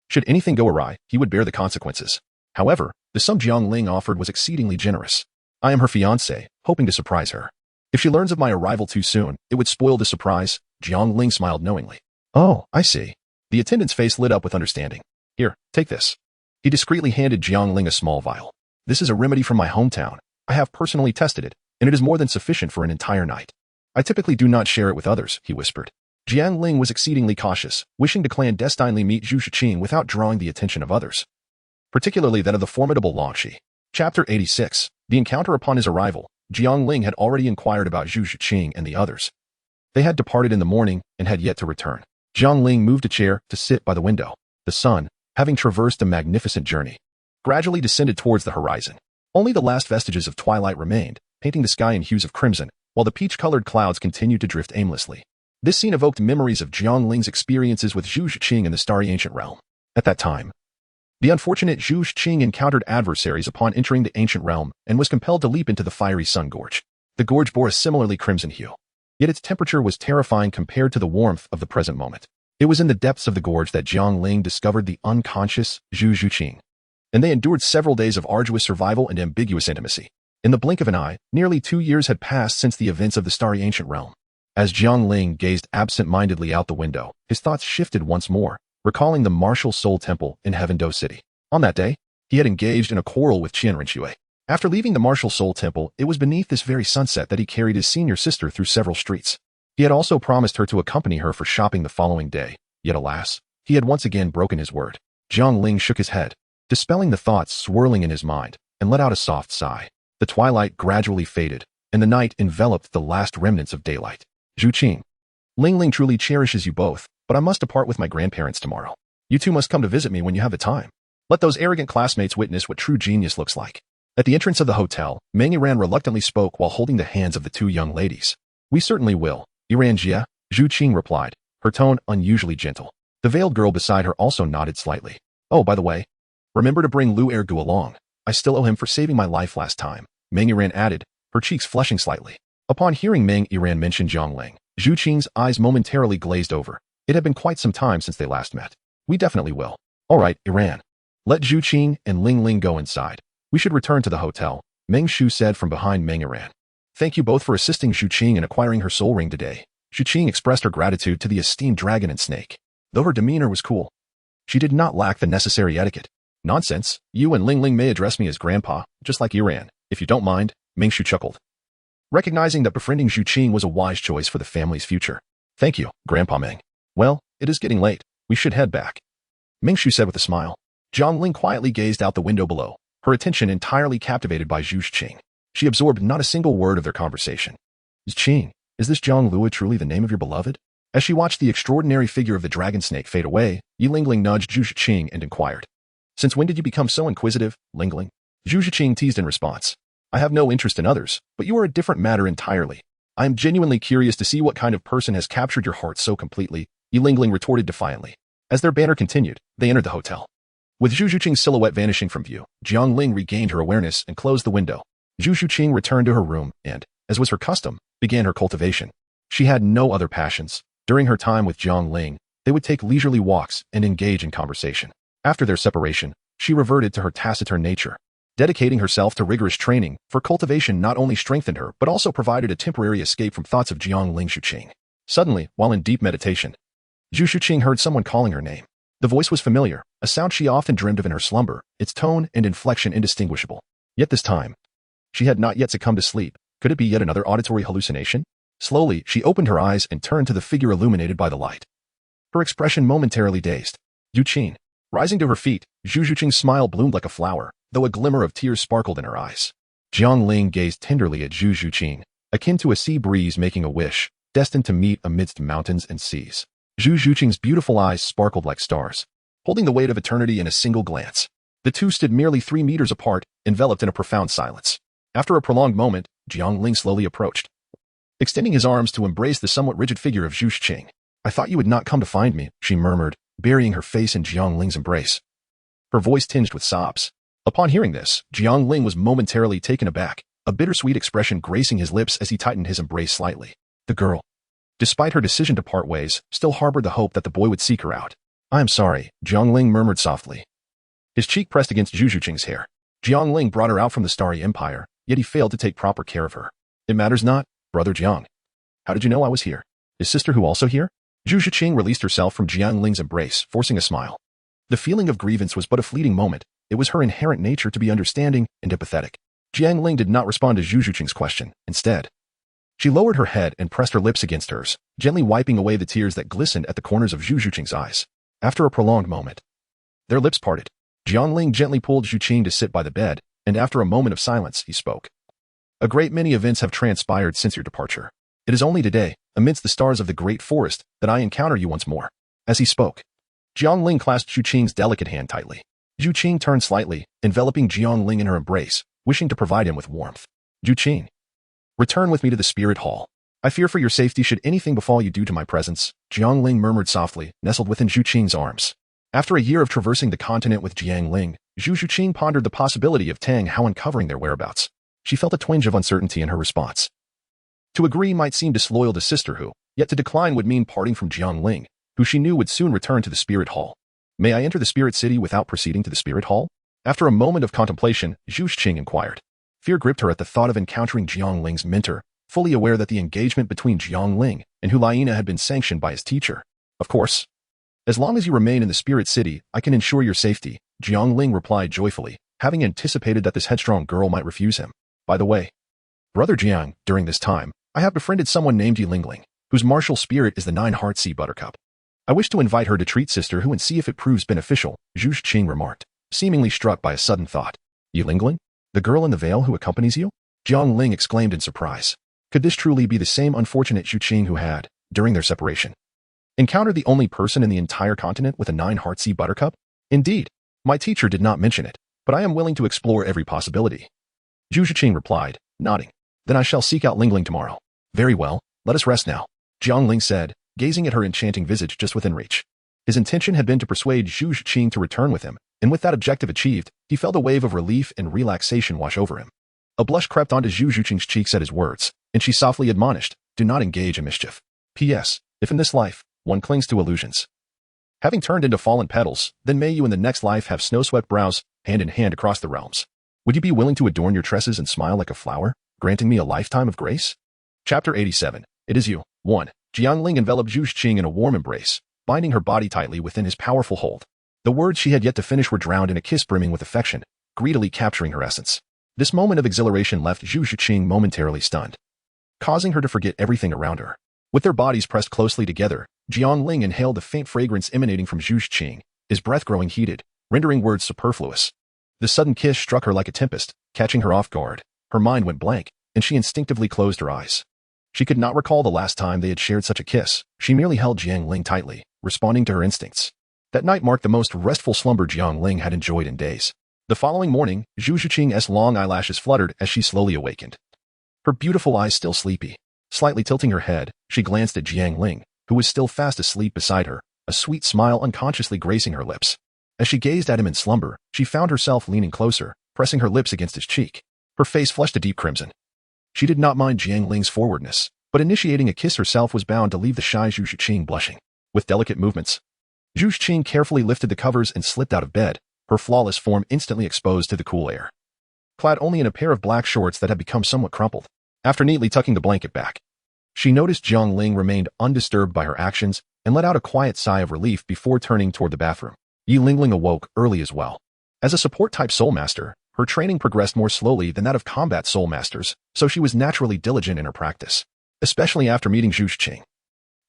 Should anything go awry, he would bear the consequences. However, the sum Jiang Ling offered was exceedingly generous. I am her fiancé, hoping to surprise her. If she learns of my arrival too soon, it would spoil the surprise. Jiang Ling smiled knowingly. Oh, I see. The attendant's face lit up with understanding. Here, take this. He discreetly handed Jiang Ling a small vial. This is a remedy from my hometown. I have personally tested it, and it is more than sufficient for an entire night. I typically do not share it with others, he whispered. Jiang Ling was exceedingly cautious, wishing to clandestinely meet Zhu Shiqing without drawing the attention of others, particularly that of the formidable Long Shi. Chapter 86. The encounter. Upon his arrival, Jiang Ling had already inquired about Zhu Shiqing and the others. They had departed in the morning and had yet to return. Jiang Ling moved a chair to sit by the window. The sun, having traversed a magnificent journey, gradually descended towards the horizon. Only the last vestiges of twilight remained, painting the sky in hues of crimson, while the peach-colored clouds continued to drift aimlessly. This scene evoked memories of Jiang Ling's experiences with Zhu Shiqing in the starry ancient realm. At that time, the unfortunate Zhu Shiqing encountered adversaries upon entering the ancient realm and was compelled to leap into the fiery sun gorge. The gorge bore a similarly crimson hue, yet its temperature was terrifying compared to the warmth of the present moment. It was in the depths of the gorge that Jiang Ling discovered the unconscious Zhu Shiqing, and they endured several days of arduous survival and ambiguous intimacy. In the blink of an eye, nearly 2 years had passed since the events of the starry ancient realm. As Jiang Ling gazed absent-mindedly out the window, his thoughts shifted once more, recalling the martial soul temple in Heaven-Do City. On that day, he had engaged in a quarrel with Qian Rinxue. After leaving the martial soul temple, it was beneath this very sunset that he carried his senior sister through several streets. He had also promised her to accompany her for shopping the following day, yet alas, he had once again broken his word. Jiang Ling shook his head, dispelling the thoughts swirling in his mind, and let out a soft sigh. The twilight gradually faded, and the night enveloped the last remnants of daylight. Zhu Qing. Ling truly cherishes you both, but I must depart with my grandparents tomorrow. You two must come to visit me when you have the time. Let those arrogant classmates witness what true genius looks like. At the entrance of the hotel, Meng Yiran reluctantly spoke while holding the hands of the two young ladies. We certainly will, Yiran Jia, Zhu Qing replied, her tone unusually gentle. The veiled girl beside her also nodded slightly. Oh, by the way, remember to bring Lu Ergu along. I still owe him for saving my life last time, Meng Yiran added, her cheeks flushing slightly. Upon hearing Meng Yiran mention Jiang Ling, Zhu Qing's eyes momentarily glazed over. It had been quite some time since they last met. We definitely will. All right, Yiran. Let Zhu Qing and Ling go inside. We should return to the hotel, Meng Shu said from behind Meng Yiran. Thank you both for assisting Zhu Qing in acquiring her soul ring today. Zhu Qing expressed her gratitude to the esteemed dragon and snake. Though her demeanor was cool, she did not lack the necessary etiquette. Nonsense. You and Ling may address me as grandpa, just like Yiran. If you don't mind, Meng Shu chuckled, recognizing that befriending Zhu Qing was a wise choice for the family's future. Thank you, Grandpa Meng. Well, it is getting late. We should head back, Meng Shu said with a smile. Jiang Ling quietly gazed out the window below, her attention entirely captivated by Zhu Shiqing. She absorbed not a single word of their conversation. Qing, is this Jiang Luo truly the name of your beloved? As she watched the extraordinary figure of the dragon snake fade away, Ling nudged Zhu Shiqing and inquired. Since when did you become so inquisitive, Ling? Zhu Shiqing teased in response. I have no interest in others, but you are a different matter entirely. I am genuinely curious to see what kind of person has captured your heart so completely, Ling retorted defiantly. As their banter continued, they entered the hotel. With Zhu Shiqing's silhouette vanishing from view, Jiang Ling regained her awareness and closed the window. Zhu Shiqing returned to her room and, as was her custom, began her cultivation. She had no other passions. During her time with Jiang Ling, they would take leisurely walks and engage in conversation. After their separation, she reverted to her taciturn nature. Dedicating herself to rigorous training for cultivation not only strengthened her but also provided a temporary escape from thoughts of Jiang Ling Shiqing. Suddenly, while in deep meditation, Zhu Shiqing heard someone calling her name. The voice was familiar, a sound she often dreamed of in her slumber, its tone and inflection indistinguishable. Yet this time, she had not yet succumbed to sleep. Could it be yet another auditory hallucination? Slowly, she opened her eyes and turned to the figure illuminated by the light. Her expression momentarily dazed. Yu Qing. Rising to her feet, Zhu Shiqing's smile bloomed like a flower, though a glimmer of tears sparkled in her eyes. Jiang Ling gazed tenderly at Zhu Shiqing, akin to a sea breeze making a wish, destined to meet amidst mountains and seas. Zhu Shiqing's beautiful eyes sparkled like stars, holding the weight of eternity in a single glance. The two stood merely 3 meters apart, enveloped in a profound silence. After a prolonged moment, Jiang Ling slowly approached, extending his arms to embrace the somewhat rigid figure of Zhu Shiqing. I thought you would not come to find me, she murmured, burying her face in Jiang Ling's embrace, her voice tinged with sobs. Upon hearing this, Jiang Ling was momentarily taken aback, a bittersweet expression gracing his lips as he tightened his embrace slightly. The girl, despite her decision to part ways, still harbored the hope that the boy would seek her out. I am sorry, Jiang Ling murmured softly, his cheek pressed against Zhu Shiqing's hair. Jiang Ling brought her out from the Starry Empire, yet he failed to take proper care of her. It matters not, brother Jiang. How did you know I was here? Is sister Hu also here? Zhu Shiqing released herself from Jiang Ling's embrace, forcing a smile. The feeling of grievance was but a fleeting moment. It was her inherent nature to be understanding and empathetic. Jiang Ling did not respond to Zhu Shiqing's question. Instead, She lowered her head and pressed her lips against hers, gently wiping away the tears that glistened at the corners of Zhu Juqing's eyes. After a prolonged moment, their lips parted. Jiang Ling gently pulled Zhu Qing to sit by the bed, and after a moment of silence, he spoke. A great many events have transpired since your departure. It is only today, amidst the stars of the great forest, that I encounter you once more. As he spoke, Jiang Ling clasped Zhu Qing's delicate hand tightly. Zhu Qing turned slightly, enveloping Jiang Ling in her embrace, wishing to provide him with warmth. Zhu Qing, return with me to the spirit hall. I fear for your safety should anything befall you due to my presence, Jiang Ling murmured softly, nestled within Zhu Qing's arms. After a year of traversing the continent with Jiang Ling, Zhu Qing pondered the possibility of Tang Hao uncovering their whereabouts. She felt a twinge of uncertainty in her response. To agree might seem disloyal to sisterhood, yet to decline would mean parting from Jiang Ling, who she knew would soon return to the spirit hall. May I enter the spirit city without proceeding to the spirit hall? After a moment of contemplation, Zhu Qing inquired. Fear gripped her at the thought of encountering Jiang Ling's mentor, fully aware that the engagement between Jiang Ling and Hulaina had been sanctioned by his teacher. Of course. As long as you remain in the spirit city, I can ensure your safety, Jiang Ling replied joyfully, having anticipated that this headstrong girl might refuse him. By the way, Brother Jiang, during this time, I have befriended someone named Yi Ling, whose martial spirit is the 9-heart sea buttercup. I wish to invite her to treat sisterhood and see if it proves beneficial, Zhu Qing remarked, seemingly struck by a sudden thought. Yi Ling? The girl in the veil who accompanies you? Jiang Ling exclaimed in surprise. Could this truly be the same unfortunate Zhu Qing who had, during their separation, encountered the only person in the entire continent with a 9-heart sea buttercup? Indeed, my teacher did not mention it, but I am willing to explore every possibility. Zhu Qing replied, nodding. Then I shall seek out Ling tomorrow. Very well, let us rest now, Jiang Ling said, gazing at her enchanting visage just within reach. His intention had been to persuade Zhu Qing to return with him, and with that objective achieved, he felt a wave of relief and relaxation wash over him. A blush crept onto Zhu Qing's cheeks at his words, and she softly admonished, do not engage in mischief. P.S. If in this life, one clings to illusions, having turned into fallen petals, then may you in the next life have snow-swept brows, hand in hand across the realms. Would you be willing to adorn your tresses and smile like a flower, granting me a lifetime of grace? Chapter 87. It is you. 1. Jiang Ling enveloped Zhu Qing in a warm embrace, binding her body tightly within his powerful hold. The words she had yet to finish were drowned in a kiss brimming with affection, greedily capturing her essence. This moment of exhilaration left Zhu Qing momentarily stunned, causing her to forget everything around her. With their bodies pressed closely together, Jiang Ling inhaled the faint fragrance emanating from Zhu Qing, his breath growing heated, rendering words superfluous. The sudden kiss struck her like a tempest, catching her off guard. Her mind went blank, and she instinctively closed her eyes. She could not recall the last time they had shared such a kiss. She merely held Jiang Ling tightly, responding to her instincts. That night marked the most restful slumber Jiang Ling had enjoyed in days. The following morning, Zhu Qing's long eyelashes fluttered as she slowly awakened. Her beautiful eyes still sleepy. Slightly tilting her head, she glanced at Jiang Ling, who was still fast asleep beside her, a sweet smile unconsciously gracing her lips. As she gazed at him in slumber, she found herself leaning closer, pressing her lips against his cheek. Her face flushed a deep crimson. She did not mind Jiang Ling's forwardness, but initiating a kiss herself was bound to leave the shy Zhu Qing blushing. With delicate movements, Zhu Qing carefully lifted the covers and slipped out of bed, her flawless form instantly exposed to the cool air. Clad only in a pair of black shorts that had become somewhat crumpled. After neatly tucking the blanket back, she noticed Jiang Ling remained undisturbed by her actions and let out a quiet sigh of relief before turning toward the bathroom. Yi Ling awoke early as well. As a support-type soul master, her training progressed more slowly than that of combat soul masters, so she was naturally diligent in her practice, especially after meeting Zhu Qing.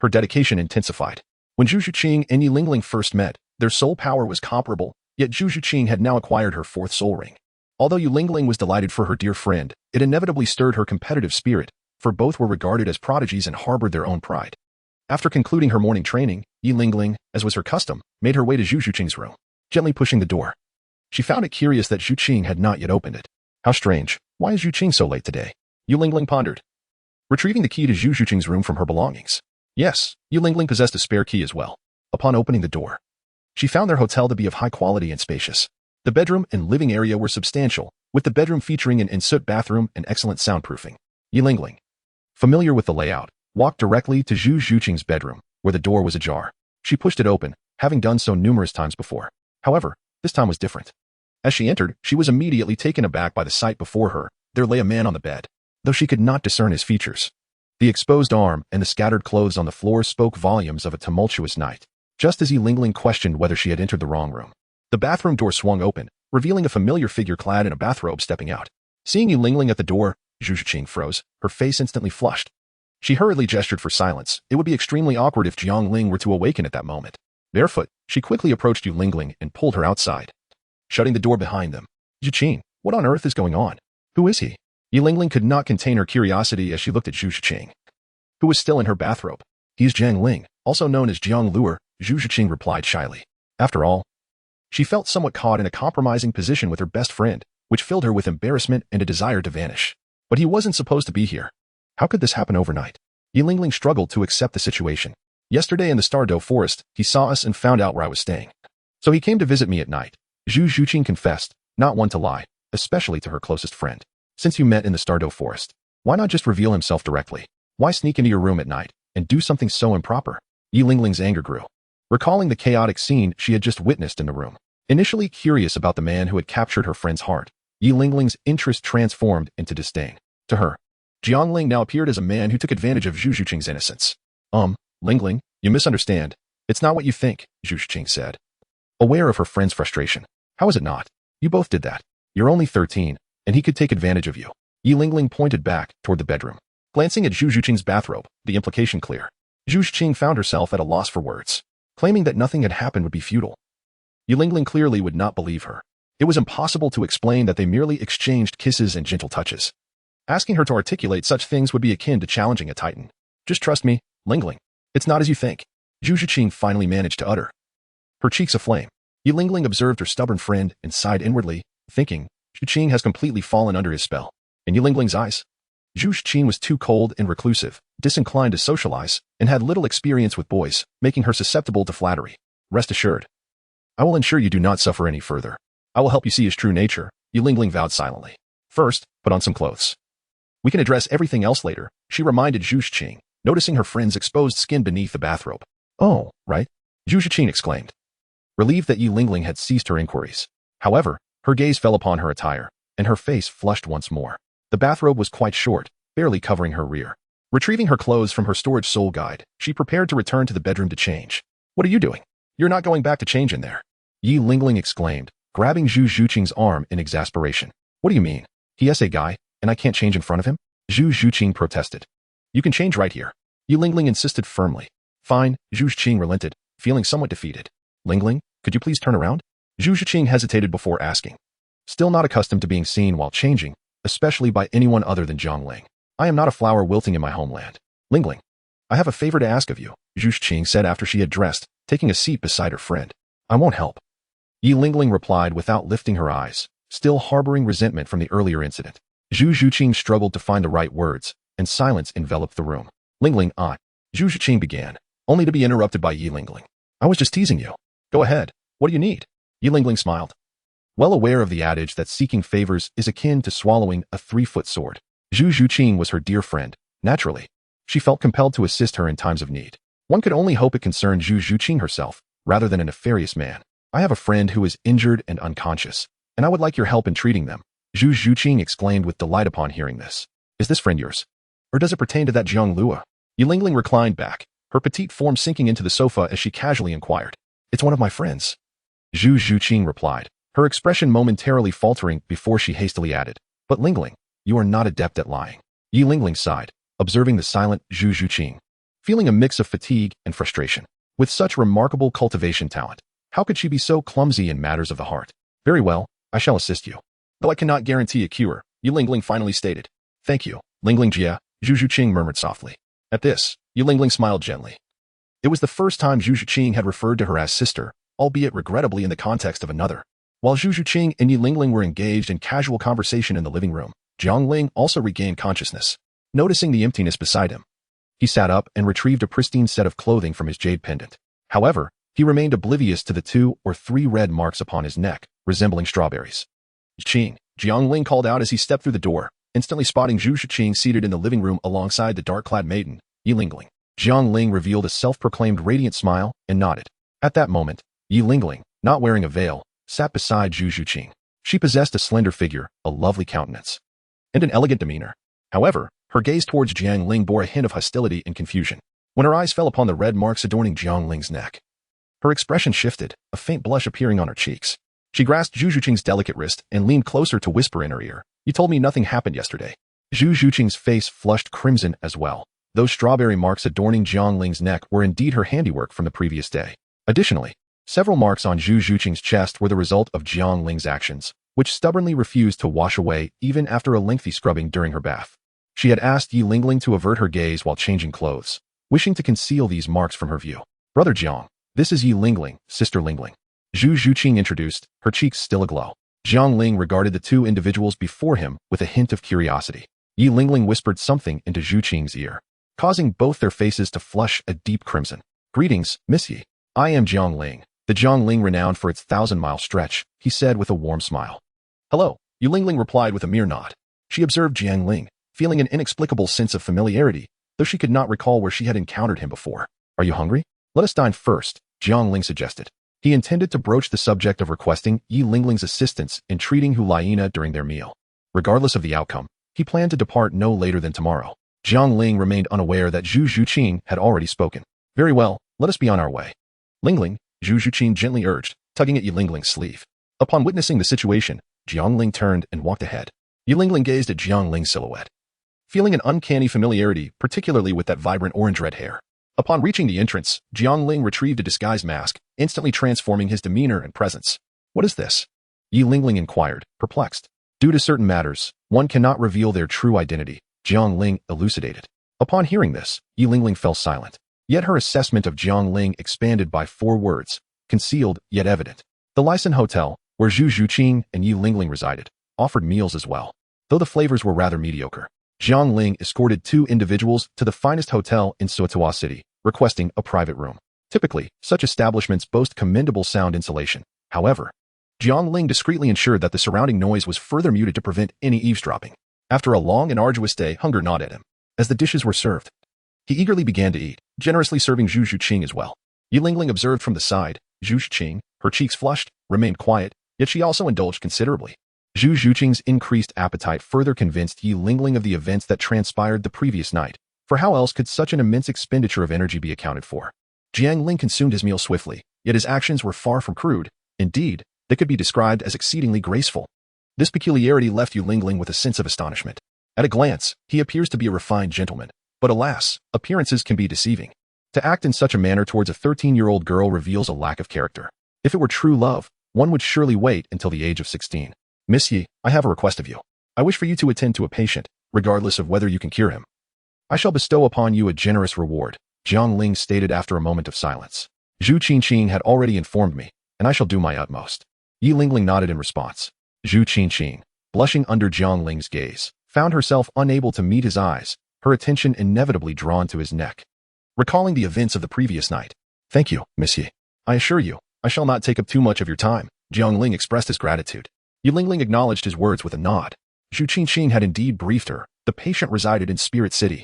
Her dedication intensified. When Zhu Qing and Yi Ling first met, their soul power was comparable, yet Zhu Qing had now acquired her 4th soul ring. Although Yi Ling was delighted for her dear friend, it inevitably stirred her competitive spirit, for both were regarded as prodigies and harbored their own pride. After concluding her morning training, Yi Ling, as was her custom, made her way to Zhu Qing's room, gently pushing the door. She found it curious that Zhu Qing had not yet opened it. How strange. Why is Zhu Qing so late today? Yi Ling pondered, retrieving the key to Zhu Qing's room from her belongings. Yes, Yi Ling possessed a spare key as well. Upon opening the door, she found their hotel to be of high quality and spacious. The bedroom and living area were substantial, with the bedroom featuring an ensuite bathroom and excellent soundproofing. Yi Ling, familiar with the layout, walked directly to Zhu Qing's bedroom, where the door was ajar. She pushed it open, having done so numerous times before. However, this time was different. As she entered, she was immediately taken aback by the sight before her. There lay a man on the bed, though she could not discern his features. The exposed arm and the scattered clothes on the floor spoke volumes of a tumultuous night. Just as Yi Ling questioned whether she had entered the wrong room, the bathroom door swung open, revealing a familiar figure clad in a bathrobe stepping out. Seeing Yi Ling at the door, Zhu Qing froze, her face instantly flushed. She hurriedly gestured for silence. It would be extremely awkward if Jiang Ling were to awaken at that moment. Barefoot, she quickly approached Yu Lingling and pulled her outside, shutting the door behind them. Zhu, what on earth is going on? Who is he? Yu Lingling could not contain her curiosity as she looked at Zhu, who was still in her bathrobe. He's Jiang Ling, also known as Jiang Luer, Zhu replied shyly. After all, she felt somewhat caught in a compromising position with her best friend, which filled her with embarrassment and a desire to vanish. But he wasn't supposed to be here. How could this happen overnight? Yu Lingling struggled to accept the situation. Yesterday in the Douluo forest, he saw us and found out where I was staying. So he came to visit me at night. Zhu confessed, not one to lie, especially to her closest friend. Since you met in the Douluo forest, why not just reveal himself directly? Why sneak into your room at night and do something so improper? Yu Lingling's anger grew, recalling the chaotic scene she had just witnessed in the room. Initially curious about the man who had captured her friend's heart, Yu Lingling's interest transformed into disdain. To her, Jiang Ling now appeared as a man who took advantage of Zhu innocence. Lingling, you misunderstand. It's not what you think, Zhu said, aware of her friend's frustration. How is it not? You both did that. You're only 13, and he could take advantage of you. Yu Lingling pointed back toward the bedroom. Glancing at Zhu bathrobe, the implication clear. Zhu found herself at a loss for words. Claiming that nothing had happened would be futile. Yu Lingling clearly would not believe her. It was impossible to explain that they merely exchanged kisses and gentle touches. Asking her to articulate such things would be akin to challenging a titan. Just trust me, Lingling. It's not as you think. Zhu finally managed to utter, her cheeks aflame. Yu Lingling observed her stubborn friend and sighed inwardly, thinking, Zhu has completely fallen under his spell. In Yu Lingling's eyes, Zhu was too cold and reclusive, disinclined to socialize, and had little experience with boys, making her susceptible to flattery. Rest assured, I will ensure you do not suffer any further. I will help you see his true nature, Yu Lingling vowed silently. First, put on some clothes. We can address everything else later, she reminded Zhu, noticing her friend's exposed skin beneath the bathrobe. Oh, right? Zhu exclaimed, relieved that Yu Lingling had ceased her inquiries. However, her gaze fell upon her attire, and her face flushed once more. The bathrobe was quite short, barely covering her rear. Retrieving her clothes from her storage soul guide, she prepared to return to the bedroom to change. What are you doing? You're not going back to change in there, Yu Lingling exclaimed, grabbing Zhu arm in exasperation. What do you mean? He's a guy, and I can't change in front of him? Zhu protested. You can change right here. Yu Lingling insisted firmly. Fine, Zhu relented, feeling somewhat defeated. Lingling, could you please turn around? Zhu hesitated before asking. Still not accustomed to being seen while changing, especially by anyone other than Jiang Ling. I am not a flower wilting in my homeland. Lingling, I have a favor to ask of you, Zhu said after she had dressed, taking a seat beside her friend. I won't help. Yu Lingling replied without lifting her eyes, still harboring resentment from the earlier incident. Zhu struggled to find the right words, and silence enveloped the room. Lingling, Zhu began, only to be interrupted by Yu Lingling. I was just teasing you. Go ahead. What do you need? Yu Lingling smiled, well aware of the adage that seeking favors is akin to swallowing a 3-foot sword. Zhu was her dear friend. Naturally, she felt compelled to assist her in times of need. One could only hope it concerned Zhu herself, rather than a nefarious man. I have a friend who is injured and unconscious, and I would like your help in treating them, Zhu exclaimed with delight upon hearing this. Is this friend yours? Or does it pertain to that Jiang Luo? Yu Lingling reclined back, her petite form sinking into the sofa as she casually inquired. It's one of my friends, Zhu replied, her expression momentarily faltering before she hastily added. But Lingling, you are not adept at lying. Yu Lingling sighed, observing the silent Zhu, feeling a mix of fatigue and frustration. With such remarkable cultivation talent, how could she be so clumsy in matters of the heart? Very well, I shall assist you. Though I cannot guarantee a cure, Yu Lingling finally stated. Thank you, Lingling Jia, Zhu murmured softly. At this, Yu Lingling smiled gently. It was the first time Zhu had referred to her as sister, albeit regrettably in the context of another. While Zhu and Yu Lingling were engaged in casual conversation in the living room, Jiang Ling also regained consciousness. Noticing the emptiness beside him, he sat up and retrieved a pristine set of clothing from his jade pendant. However, he remained oblivious to the 2 or 3 red marks upon his neck, resembling strawberries. Jiang Ling called out as he stepped through the door, instantly spotting Zhu seated in the living room alongside the dark-clad maiden, Yu Lingling. Jiang Ling revealed a self-proclaimed radiant smile and nodded. At that moment, Yu Lingling, not wearing a veil, sat beside Zhu. She possessed a slender figure, a lovely countenance, and an elegant demeanor. However, her gaze towards Jiang Ling bore a hint of hostility and confusion. When her eyes fell upon the red marks adorning Jiang Ling's neck, her expression shifted, a faint blush appearing on her cheeks. She grasped Zhu delicate wrist and leaned closer to whisper in her ear. You told me nothing happened yesterday. Zhu face flushed crimson as well, Those strawberry marks adorning Jiang Ling's neck were indeed her handiwork from the previous day. Additionally, several marks on Zhu Zhuqing's chest were the result of Jiang Ling's actions, which stubbornly refused to wash away even after a lengthy scrubbing during her bath. She had asked Yi Lingling to avert her gaze while changing clothes, wishing to conceal these marks from her view. Brother Jiang, this is Yi Lingling, Sister Lingling. Zhu Zhuqing introduced, her cheeks still aglow. Jiang Ling regarded the two individuals before him with a hint of curiosity. Yi Lingling whispered something into Zhu Qing's ear, causing both their faces to flush a deep crimson. Greetings, Miss Yi. I am Jiang Ling, the Jiang Ling renowned for its 1,000-mile stretch, he said with a warm smile. Hello, Yi Lingling replied with a mere nod. She observed Jiang Ling, feeling an inexplicable sense of familiarity, though she could not recall where she had encountered him before. Are you hungry? Let us dine first, Jiang Ling suggested. He intended to broach the subject of requesting Yi Lingling's assistance in treating Huliena during their meal. Regardless of the outcome, he planned to depart no later than tomorrow. Jiang Ling remained unaware that Zhu Zhuqing had already spoken. Very well, let us be on our way. Lingling, Zhu Zhuqing gently urged, tugging at Yi Lingling's sleeve. Upon witnessing the situation, Jiang Ling turned and walked ahead. Yi Lingling gazed at Jiang Ling's silhouette, feeling an uncanny familiarity, particularly with that vibrant orange-red hair. Upon reaching the entrance, Jiang Ling retrieved a disguise mask, instantly transforming his demeanor and presence. What is this? Yi Lingling inquired, perplexed. Due to certain matters, one cannot reveal their true identity, Jiang Ling elucidated. Upon hearing this, Yi Lingling fell silent. Yet her assessment of Jiang Ling expanded by 4 words, concealed yet evident. The Lyson Hotel, where Zhu Zhuqing and Yi Lingling resided, offered meals as well, though the flavors were rather mediocre. Jiang Ling escorted 2 individuals to the finest hotel in Suotua City, requesting a private room. Typically, such establishments boast commendable sound insulation. However, Jiang Ling discreetly ensured that the surrounding noise was further muted to prevent any eavesdropping. After a long and arduous day, hunger gnawed at him. As the dishes were served, he eagerly began to eat, generously serving Zhu Zhuqing as well. Yi Lingling observed from the side. Zhu Zhuqing, her cheeks flushed, remained quiet, yet she also indulged considerably. Zhu Zhuqing's increased appetite further convinced Yi Lingling of the events that transpired the previous night, for how else could such an immense expenditure of energy be accounted for? Jiang Ling consumed his meal swiftly, yet his actions were far from crude. Indeed, they could be described as exceedingly graceful. This peculiarity left Yi Lingling with a sense of astonishment. At a glance, he appears to be a refined gentleman, but alas, appearances can be deceiving. To act in such a manner towards a 13-year-old girl reveals a lack of character. If it were true love, one would surely wait until the age of 16. Miss Yi, I have a request of you. I wish for you to attend to a patient, regardless of whether you can cure him. I shall bestow upon you a generous reward, Jiang Ling stated after a moment of silence. Zhu Qingqing had already informed me, and I shall do my utmost. Yi Lingling nodded in response. Zhu Qingqing, blushing under Jiang Ling's gaze, found herself unable to meet his eyes, her attention inevitably drawn to his neck. Recalling the events of the previous night. Thank you, Miss Yi. I assure you, I shall not take up too much of your time. Jiang Ling expressed his gratitude. Yi Lingling acknowledged his words with a nod. Zhu Qingqing had indeed briefed her. The patient resided in Spirit City,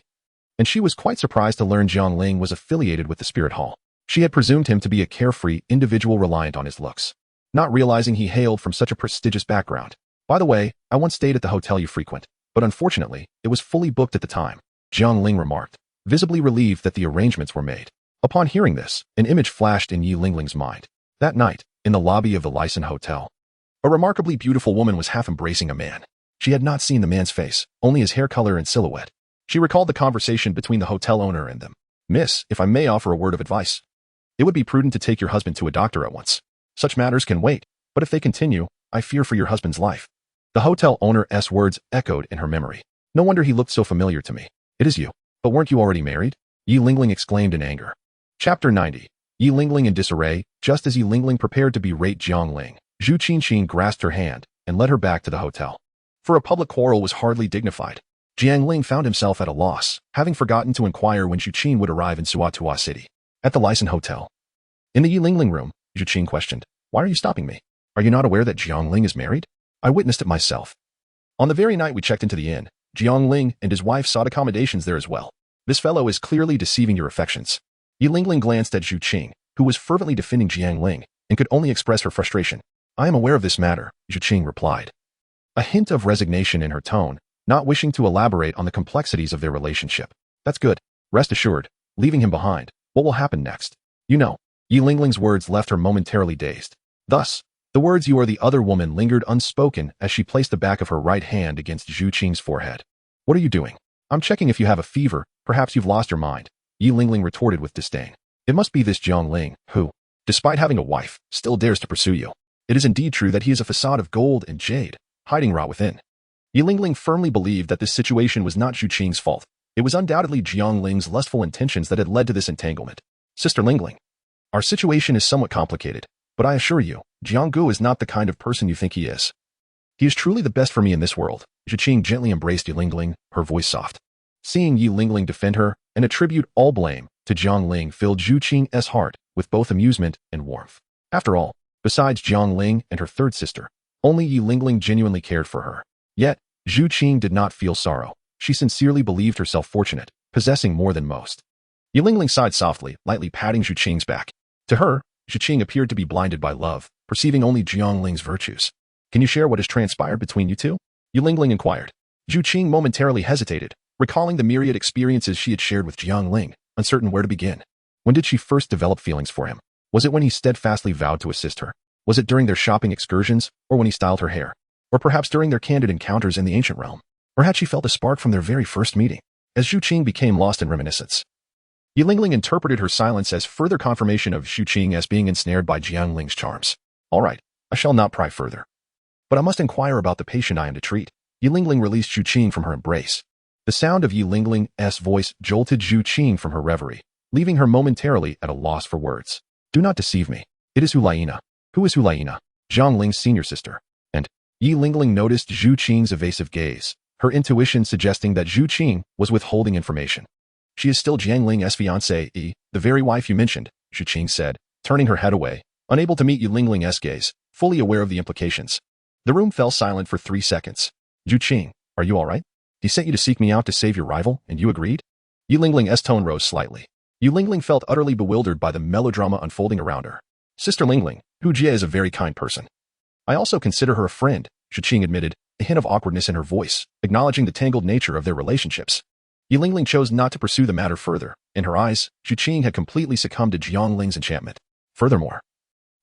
and she was quite surprised to learn Jiang Ling was affiliated with the Spirit Hall. She had presumed him to be a carefree individual reliant on his looks, not realizing he hailed from such a prestigious background. By the way, I once stayed at the hotel you frequent, but unfortunately, it was fully booked at the time, Jiang Ling remarked, visibly relieved that the arrangements were made. Upon hearing this, an image flashed in Yi Lingling's mind. That night, in the lobby of the Lyson Hotel, a remarkably beautiful woman was half embracing a man. She had not seen the man's face, only his hair color and silhouette. She recalled the conversation between the hotel owner and them. Miss, if I may offer a word of advice, it would be prudent to take your husband to a doctor at once. Such matters can wait, but if they continue, I fear for your husband's life. The hotel owner's words echoed in her memory. No wonder he looked so familiar to me. It is you. But weren't you already married? Yi Lingling exclaimed in anger. Chapter 90. Yi Lingling in disarray. Just as Yi Lingling prepared to berate Jiang Ling, Zhu Qingqing grasped her hand and led her back to the hotel. For a public quarrel was hardly dignified. Jiang Ling found himself at a loss, having forgotten to inquire when Zhuqing would arrive in Suotua City. At the Lyson Hotel. In the Yi Lingling room, Zhuqing questioned, "Why are you stopping me? Are you not aware that Jiang Ling is married? I witnessed it myself. On the very night we checked into the inn, Jiang Ling and his wife sought accommodations there as well. This fellow is clearly deceiving your affections." Yi Lingling glanced at Zhuqing, who was fervently defending Jiang Ling, and could only express her frustration. "I am aware of this matter," Zhuqing replied. A hint of resignation in her tone, not wishing to elaborate on the complexities of their relationship. "That's good. Rest assured, leaving him behind, what will happen next? You know." Yi Lingling's words left her momentarily dazed. Thus, the words "you are the other woman" lingered unspoken as she placed the back of her right hand against Zhuqing's forehead. "What are you doing? I'm checking if you have a fever. Perhaps you've lost your mind, Yi Lingling retorted with disdain. It must be this Jiang Ling, who, despite having a wife, still dares to pursue you. It is indeed true that he is a facade of gold and jade, hiding rot within. Yi Lingling firmly believed that this situation was not Zhu Qing's fault. It was undoubtedly Jiang Ling's lustful intentions that had led to this entanglement. Sister Lingling, our situation is somewhat complicated, but I assure you, Jiang Gu is not the kind of person you think he is. He is truly the best for me in this world. Zhu Qing gently embraced Yi Lingling, her voice soft. Seeing Yi Lingling defend her and attribute all blame to Jiang Ling filled Zhu Qing's heart with both amusement and warmth. After all, besides Jiang Ling and her third sister, only Yi Lingling genuinely cared for her. Yet, Zhu Qing did not feel sorrow. She sincerely believed herself fortunate, possessing more than most. Yi Lingling sighed softly, lightly patting Zhu Qing's back. To her, Zhu Qing appeared to be blinded by love, perceiving only Jiang Ling's virtues. Can you share what has transpired between you two? Yi Lingling inquired. Zhu Qing momentarily hesitated, recalling the myriad experiences she had shared with Jiang Ling, uncertain where to begin. When did she first develop feelings for him? Was it when he steadfastly vowed to assist her? Was it during their shopping excursions, or when he styled her hair? Or perhaps during their candid encounters in the ancient realm? Or had she felt a spark from their very first meeting? As Zhu Qing became lost in reminiscence, Yi Lingling interpreted her silence as further confirmation of Zhu Qing as being ensnared by Jiang Ling's charms. All right, I shall not pry further. But I must inquire about the patient I am to treat. Yi Lingling released Zhu Qing from her embrace. The sound of Yi Lingling's voice jolted Zhu Qing from her reverie, leaving her momentarily at a loss for words. Do not deceive me. It is Hulaina. Who is Hulaina? Jiang Ling's senior sister. And Yi Lingling noticed Zhu Qing's evasive gaze, her intuition suggesting that Zhu Qing was withholding information. She is still Jiang Ling's fiancée, the very wife you mentioned, Zhu Qing said, turning her head away, unable to meet Yi Lingling's gaze, fully aware of the implications. The room fell silent for 3 seconds. Zhu Qing, are you all right? He sent you to seek me out to save your rival, and you agreed? Yi Lingling's tone rose slightly. Yi Lingling felt utterly bewildered by the melodrama unfolding around her. Sister Lingling, Hu Jie is a very kind person. I also consider her a friend, Zhu Qing admitted, a hint of awkwardness in her voice, acknowledging the tangled nature of their relationships. Yi Lingling chose not to pursue the matter further. In her eyes, Zhu Qing had completely succumbed to Jiang Ling's enchantment. Furthermore,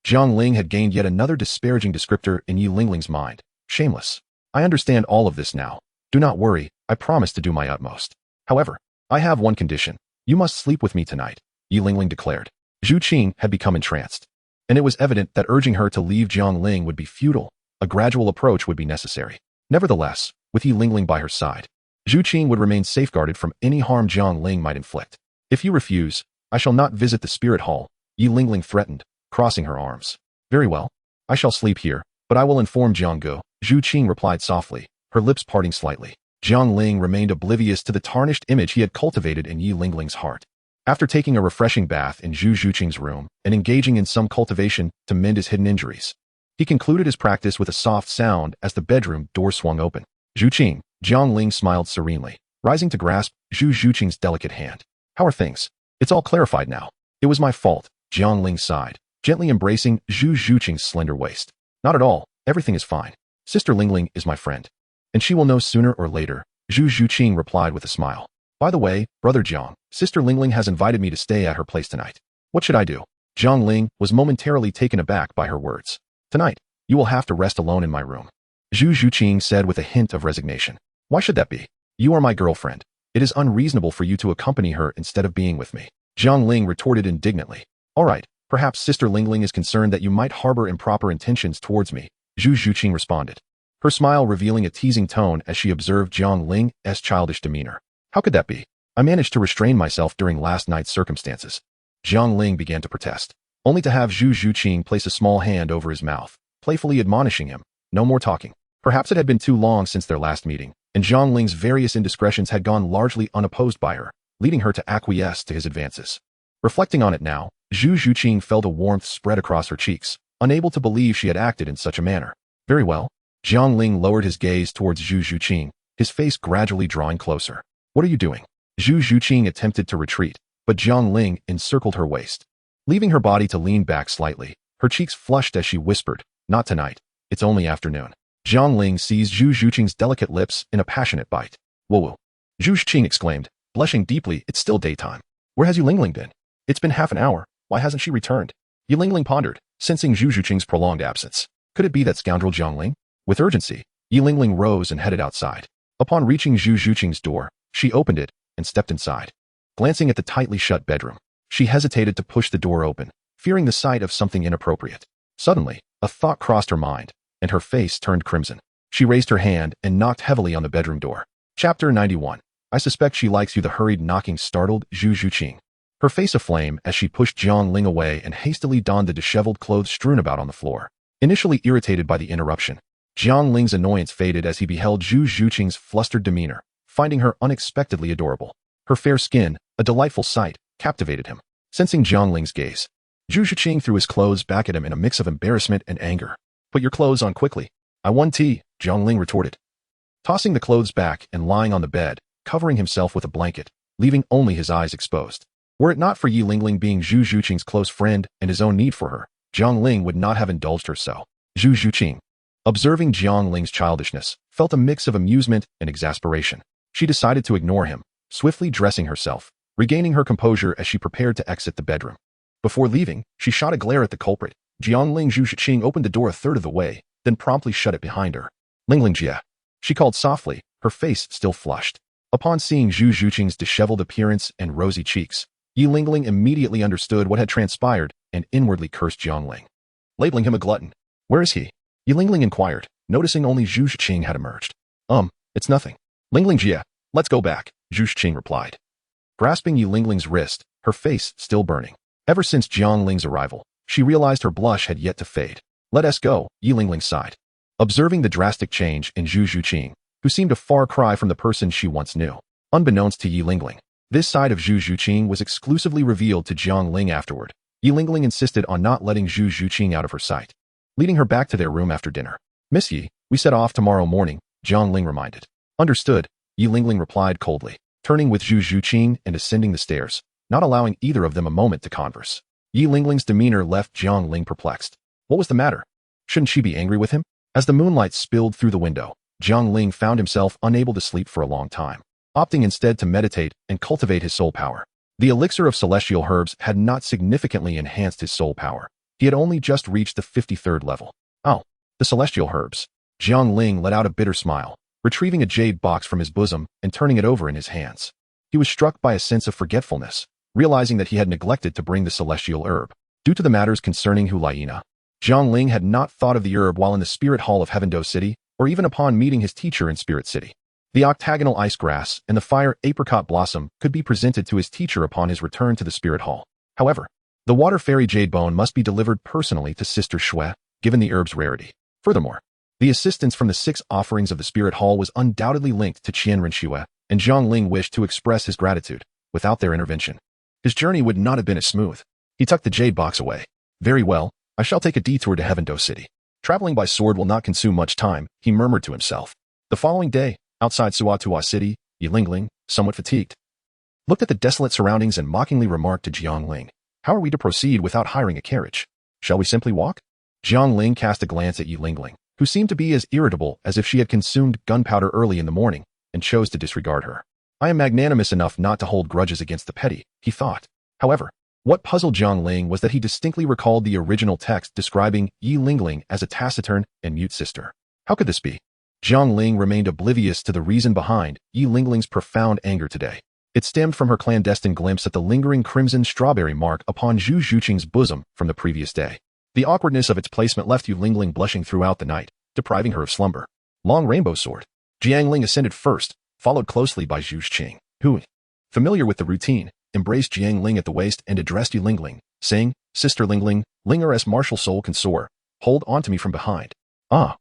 Jiang Ling had gained yet another disparaging descriptor in Yi Lingling's mind. Shameless. I understand all of this now. Do not worry, I promise to do my utmost. However, I have one condition. You must sleep with me tonight, Yi Lingling declared. Zhu Qing had become entranced, and it was evident that urging her to leave Jiang Ling would be futile. A gradual approach would be necessary. Nevertheless, with Yi Lingling by her side, Zhu Qing would remain safeguarded from any harm Jiang Ling might inflict. If you refuse, I shall not visit the spirit hall, Yi Lingling threatened, crossing her arms. Very well. I shall sleep here, but I will inform Jiang Gu, Zhu Qing replied softly, her lips parting slightly. Jiang Ling remained oblivious to the tarnished image he had cultivated in Yi Lingling's heart. After taking a refreshing bath in Zhu Qing's room and engaging in some cultivation to mend his hidden injuries, he concluded his practice with a soft sound as the bedroom door swung open. Zhu Qing, Jiang Ling smiled serenely, rising to grasp Zhu Qing's delicate hand. How are things? It's all clarified now. It was my fault, Jiang Ling sighed, gently embracing Zhu Qing's slender waist. Not at all, everything is fine. Sister Lingling is my friend, and she will know sooner or later, Zhu Qing replied with a smile. By the way, Brother Jiang, Sister Lingling has invited me to stay at her place tonight. What should I do? Jiang Ling was momentarily taken aback by her words. Tonight, you will have to rest alone in my room, Zhu Qing said with a hint of resignation. Why should that be? You are my girlfriend. It is unreasonable for you to accompany her instead of being with me, Jiang Ling retorted indignantly. All right, perhaps Sister Lingling is concerned that you might harbor improper intentions towards me, Zhu Qing responded, her smile revealing a teasing tone as she observed Jiang Ling's childish demeanor. How could that be? I managed to restrain myself during last night's circumstances. Jiang Ling began to protest, only to have Zhu Qing place a small hand over his mouth, playfully admonishing him. No more talking. Perhaps it had been too long since their last meeting, and Jiang Ling's various indiscretions had gone largely unopposed by her, leading her to acquiesce to his advances. Reflecting on it now, Zhu Qing felt a warmth spread across her cheeks, unable to believe she had acted in such a manner. Very well. Jiang Ling lowered his gaze towards Zhu Qing, his face gradually drawing closer. What are you doing? Zhu Qing attempted to retreat, but Jiang Ling encircled her waist, leaving her body to lean back slightly. Her cheeks flushed as she whispered, not tonight. It's only afternoon. Jiang Ling seized Zhu Qing's delicate lips in a passionate bite. Whoa. Zhu Qing exclaimed, blushing deeply. It's still daytime. Where has Yi Lingling been? It's been half an hour. Why hasn't she returned? Yi Lingling pondered, sensing Zhu Qing's prolonged absence. Could it be that scoundrel Jiang Ling? With urgency, Yi Lingling rose and headed outside. Upon reaching Zhu Qing's door, She opened it and stepped inside. Glancing at the tightly shut bedroom, she hesitated to push the door open, fearing the sight of something inappropriate. Suddenly, a thought crossed her mind, and her face turned crimson. She raised her hand and knocked heavily on the bedroom door. Chapter 91. I suspect she likes you. The hurried knocking startled Zhu Zhuqing. Her face aflame as she pushed Jiang Ling away and hastily donned the disheveled clothes strewn about on the floor. Initially irritated by the interruption, Jiang Ling's annoyance faded as he beheld Zhu Zhuqing's flustered demeanor, finding her unexpectedly adorable. Her fair skin, a delightful sight, captivated him. Sensing Jiang Ling's gaze, Zhu Zhuqing threw his clothes back at him in a mix of embarrassment and anger. Put your clothes on quickly. I want tea, Jiang Ling retorted. Tossing the clothes back and lying on the bed, covering himself with a blanket, leaving only his eyes exposed. Were it not for Yi Lingling being Zhu Zhuqing's close friend and his own need for her, Jiang Ling would not have indulged her so. Zhu Zhuqing, observing Jiang Ling's childishness, felt a mix of amusement and exasperation. She decided to ignore him, swiftly dressing herself, regaining her composure as she prepared to exit the bedroom. Before leaving, she shot a glare at the culprit. Jiang Ling. Zhu Zhuqing opened the door a third of the way, then promptly shut it behind her. Lingling Jia, she called softly, her face still flushed. Upon seeing Zhu Zhuqing's disheveled appearance and rosy cheeks, Yi Lingling immediately understood what had transpired and inwardly cursed Jiang Ling, labeling him a glutton. Where is he? Yi Lingling inquired, noticing only Zhu Zhuqing had emerged. It's nothing. Lingling Jia, let's go back, Zhu Zhuqing replied. Grasping Yi Lingling's wrist, her face still burning. Ever since Jiang Ling's arrival, she realized her blush had yet to fade. Let us go, Yi Lingling sighed. Observing the drastic change in Zhu Zhuqing, who seemed a far cry from the person she once knew. Unbeknownst to Yi Lingling, this side of Zhu Zhuqing was exclusively revealed to Jiang Ling afterward. Yi Lingling insisted on not letting Zhu Zhuqing out of her sight, leading her back to their room after dinner. Miss Yi, we set off tomorrow morning, Jiang Ling reminded. Understood, Yi Lingling replied coldly, turning with Zhu Zhuqing and ascending the stairs, not allowing either of them a moment to converse. Yi Lingling's demeanor left Jiang Ling perplexed. What was the matter? Shouldn't she be angry with him? As the moonlight spilled through the window, Jiang Ling found himself unable to sleep for a long time, opting instead to meditate and cultivate his soul power. The elixir of celestial herbs had not significantly enhanced his soul power. He had only just reached the 53rd level. Oh, the celestial herbs. Jiang Ling let out a bitter smile, retrieving a jade box from his bosom and turning it over in his hands. He was struck by a sense of forgetfulness, realizing that he had neglected to bring the celestial herb. Due to the matters concerning Hulayina, Jiang Ling had not thought of the herb while in the Spirit Hall of Heavendo City, or even upon meeting his teacher in Spirit City. The octagonal ice grass and the fire apricot blossom could be presented to his teacher upon his return to the Spirit Hall. However, the water fairy jade bone must be delivered personally to Sister Shui, given the herb's rarity. Furthermore, the assistance from the 6 offerings of the Spirit Hall was undoubtedly linked to Qianren Shui, and Jiang Ling wished to express his gratitude. Without their intervention, his journey would not have been as smooth. He tucked the jade box away. Very well, I shall take a detour to Heavendo City. Traveling by sword will not consume much time, he murmured to himself. The following day, outside Suatua City, Yi Lingling, somewhat fatigued, looked at the desolate surroundings and mockingly remarked to Jiang Ling, how are we to proceed without hiring a carriage? Shall we simply walk? Jiang Ling cast a glance at Yi Lingling, who seemed to be as irritable as if she had consumed gunpowder early in the morning, and chose to disregard her. I am magnanimous enough not to hold grudges against the petty, he thought. However, what puzzled Jiang Ling was that he distinctly recalled the original text describing Yi Lingling as a taciturn and mute sister. How could this be? Jiang Ling remained oblivious to the reason behind Yi Lingling's profound anger today. It stemmed from her clandestine glimpse at the lingering crimson strawberry mark upon Zhu Zhuqing's bosom from the previous day. The awkwardness of its placement left Yi Lingling blushing throughout the night, depriving her of slumber. Long rainbow sword. Jiang Ling ascended first, followed closely by Zhu Zhuqing, who, familiar with the routine, embraced Jiang Ling at the waist and addressed Yi Lingling, saying, Sister Lingling, Linger's martial soul can soar. Hold on to me from behind. Ah.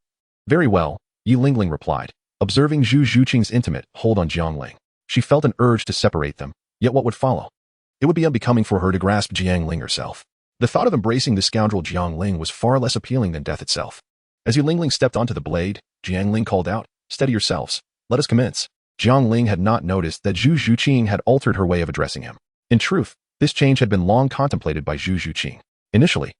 Very well, Yi Lingling replied, observing Zhu Zhuqing's intimate hold on Jiang Ling. She felt an urge to separate them, yet what would follow? It would be unbecoming for her to grasp Jiang Ling herself. The thought of embracing the scoundrel Jiang Ling was far less appealing than death itself. As Yi Lingling stepped onto the blade, Jiang Ling called out, Steady yourselves. Let us commence. Jiang Ling had not noticed that Zhu Zhuqing had altered her way of addressing him. In truth, this change had been long contemplated by Zhu Zhuqing. Initially,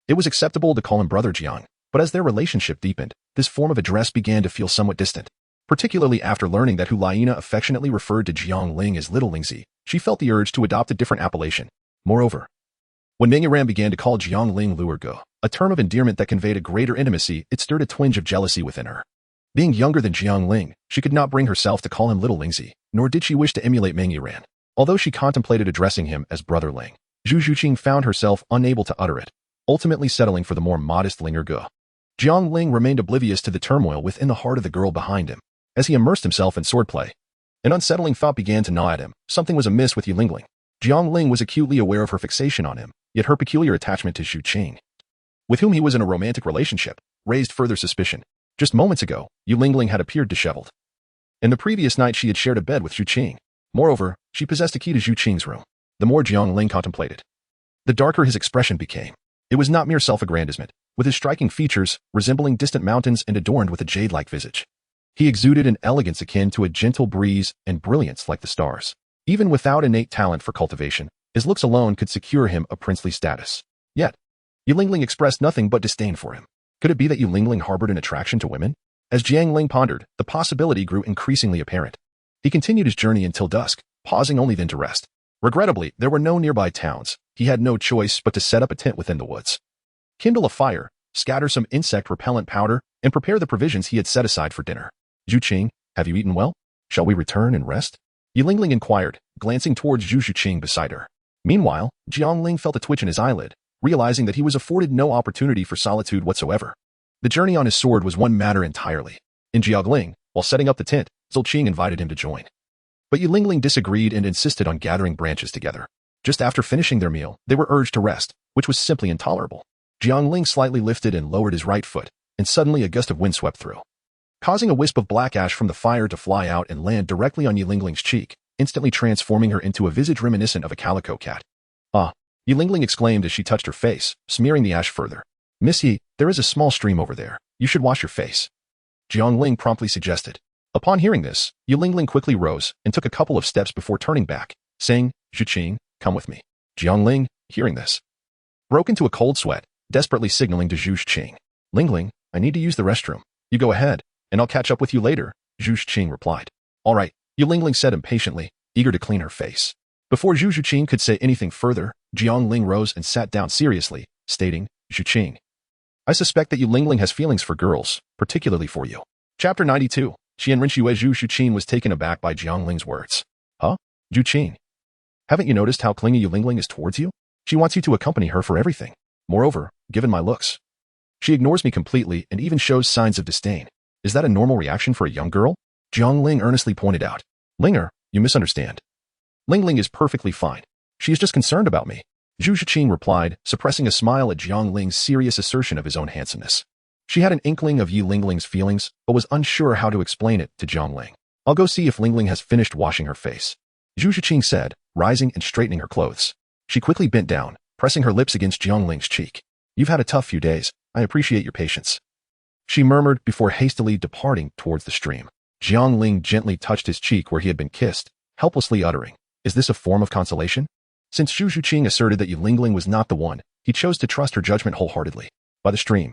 it was acceptable to call him Brother Jiang, but as their relationship deepened, this form of address began to feel somewhat distant. Particularly after learning that Hulayina affectionately referred to Jiang Ling as Little Lingzi, she felt the urge to adopt a different appellation. Moreover, when Meng Yiran began to call Jiang Ling Luerge, a term of endearment that conveyed a greater intimacy, it stirred a twinge of jealousy within her. Being younger than Jiang Ling, she could not bring herself to call him Little Lingzi, nor did she wish to emulate Meng Yiran. Although she contemplated addressing him as Brother Ling, Zhu Zhuqing found herself unable to utter it, ultimately settling for the more modest Linger Ge. Jiang Ling remained oblivious to the turmoil within the heart of the girl behind him, as he immersed himself in swordplay. An unsettling thought began to gnaw at him. Something was amiss with Yulingling. Jiang Ling was acutely aware of her fixation on him, yet her peculiar attachment to Zhu Qing, with whom he was in a romantic relationship, raised further suspicion. Just moments ago, Yulingling had appeared disheveled. In the previous night she had shared a bed with Zhu Qing. Moreover, she possessed a key to Zhu Qing's room. The more Jiang Ling contemplated, the darker his expression became. It was not mere self-aggrandizement, with his striking features resembling distant mountains and adorned with a jade-like visage. He exuded an elegance akin to a gentle breeze and brilliance like the stars. Even without innate talent for cultivation, his looks alone could secure him a princely status. Yet, Yulingling expressed nothing but disdain for him. Could it be that Yulingling harbored an attraction to women? As Jiang Ling pondered, the possibility grew increasingly apparent. He continued his journey until dusk, pausing only then to rest. Regrettably, there were no nearby towns. He had no choice but to set up a tent within the woods, kindle a fire, scatter some insect-repellent powder, and prepare the provisions he had set aside for dinner. Zhu Qing, have you eaten well? Shall we return and rest? Yulingling inquired, glancing towards Zhu Zhuqing beside her. Meanwhile, Jiang Ling felt a twitch in his eyelid, realizing that he was afforded no opportunity for solitude whatsoever. The journey on his sword was one matter entirely. In Jiang Ling, while setting up the tent, Zhou Qing invited him to join. But Yulingling disagreed and insisted on gathering branches together. Just after finishing their meal, they were urged to rest, which was simply intolerable. Jiang Ling slightly lifted and lowered his right foot, and suddenly a gust of wind swept through, causing a wisp of black ash from the fire to fly out and land directly on Yulingling's cheek, instantly transforming her into a visage reminiscent of a calico cat. Ah! Yulingling exclaimed as she touched her face, smearing the ash further. Miss Yi, there is a small stream over there. You should wash your face. Jiang Ling promptly suggested. Upon hearing this, Yulingling quickly rose and took a couple of steps before turning back, saying, Zhu Qing, come with me. Jiang Ling, hearing this, broke into a cold sweat, desperately signaling to Zhu Qing. Lingling, I need to use the restroom. You go ahead, and I'll catch up with you later, Zhu Qing replied. All right, Yulingling said impatiently, eager to clean her face. Before Zhu Qing could say anything further, Jiang Ling rose and sat down seriously, stating, Zhu Qing, I suspect that Yulingling has feelings for girls, particularly for you. Chapter 92. Xian Rinxue Zhu Qing was taken aback by Jiang Ling's words. Huh? Zhu Qing, haven't you noticed how clingy Yulingling is towards you? She wants you to accompany her for everything. Moreover, given my looks, she ignores me completely and even shows signs of disdain. Is that a normal reaction for a young girl? Jiang Ling earnestly pointed out. Linger, you misunderstand. Lingling is perfectly fine. She is just concerned about me. Zhu Qing replied, suppressing a smile at Jiang Ling's serious assertion of his own handsomeness. She had an inkling of Yulingling's feelings, but was unsure how to explain it to Jiang Ling. I'll go see if Lingling has finished washing her face, Zhu Qing said, rising and straightening her clothes. She quickly bent down, pressing her lips against Jiang Ling's cheek. You've had a tough few days. I appreciate your patience, she murmured before hastily departing towards the stream. Jiang Ling gently touched his cheek where he had been kissed, helplessly uttering, Is this a form of consolation? Since Zhu Qing asserted that Yulingling was not the one, he chose to trust her judgment wholeheartedly. By the stream,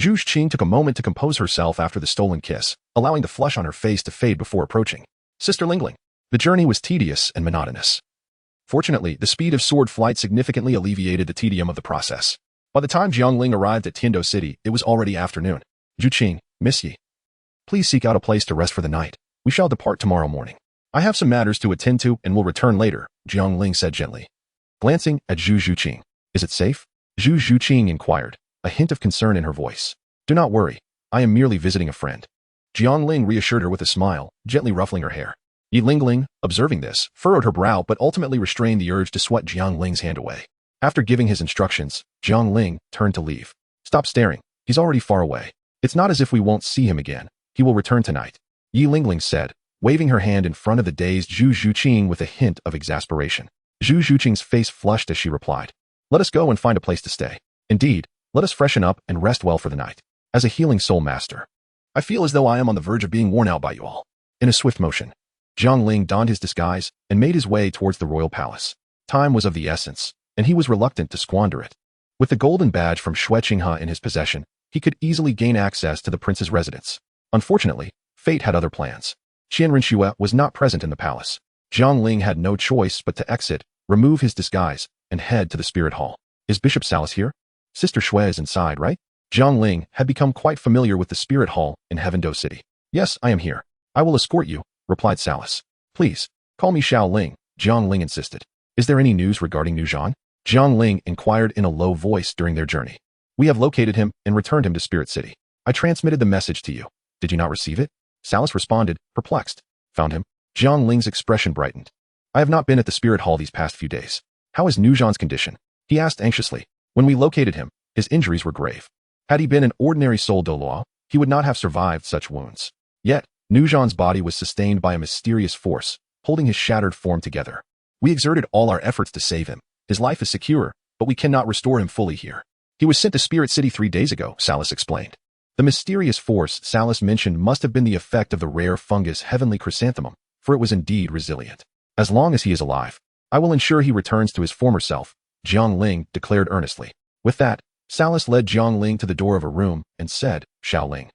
Zhu Qing took a moment to compose herself after the stolen kiss, allowing the flush on her face to fade before approaching. Sister Lingling. The journey was tedious and monotonous. Fortunately, the speed of sword flight significantly alleviated the tedium of the process. By the time Jiang Ling arrived at Tiando City, it was already afternoon. Zhu Qing, Miss Yi, please seek out a place to rest for the night. We shall depart tomorrow morning. I have some matters to attend to and will return later, Jiang Ling said gently. Glancing at Zhu Zhuqing. Is it safe? Zhu Zhuqing inquired, a hint of concern in her voice. Do not worry. I am merely visiting a friend. Jiang Ling reassured her with a smile, gently ruffling her hair. Yulingling, observing this, furrowed her brow but ultimately restrained the urge to swat Jiang Ling's hand away. After giving his instructions, Jiang Ling turned to leave. Stop staring. He's already far away. It's not as if we won't see him again. He will return tonight, Yulingling said, waving her hand in front of the dazed Zhu Zhuqing with a hint of exasperation. Zhu Zhuqing's face flushed as she replied. Let us go and find a place to stay. Indeed, let us freshen up and rest well for the night. As a healing soul master, I feel as though I am on the verge of being worn out by you all. In a swift motion, Jiang Ling donned his disguise and made his way towards the royal palace. Time was of the essence, and he was reluctant to squander it. With the golden badge from Xue Qinghe in his possession, he could easily gain access to the prince's residence. Unfortunately, fate had other plans. Xian Rinxue was not present in the palace. Jiang Ling had no choice but to exit, remove his disguise, and head to the spirit hall. Is Bishop Salas here? Sister Xue is inside, right? Jiang Ling had become quite familiar with the spirit hall in Heavendo City. Yes, I am here. I will escort you, replied Salas. Please, call me Xiao Ling, Jiang Ling insisted. Is there any news regarding Nuzhan? Jiang Ling inquired in a low voice during their journey. We have located him and returned him to Spirit City. I transmitted the message to you. Did you not receive it? Salas responded, perplexed. Found him? Jiang Ling's expression brightened. I have not been at the Spirit Hall these past few days. How is Nuzhan's condition? He asked anxiously. When we located him, his injuries were grave. Had he been an ordinary soul Douluo, he would not have survived such wounds. Yet, Nuzhan's body was sustained by a mysterious force, holding his shattered form together. We exerted all our efforts to save him. His life is secure, but we cannot restore him fully here. He was sent to Spirit City 3 days ago, Salas explained. The mysterious force Salas mentioned must have been the effect of the rare fungus heavenly chrysanthemum, for it was indeed resilient. As long as he is alive, I will ensure he returns to his former self, Jiang Ling declared earnestly. With that, Salas led Jiang Ling to the door of a room and said, Xiao Ling.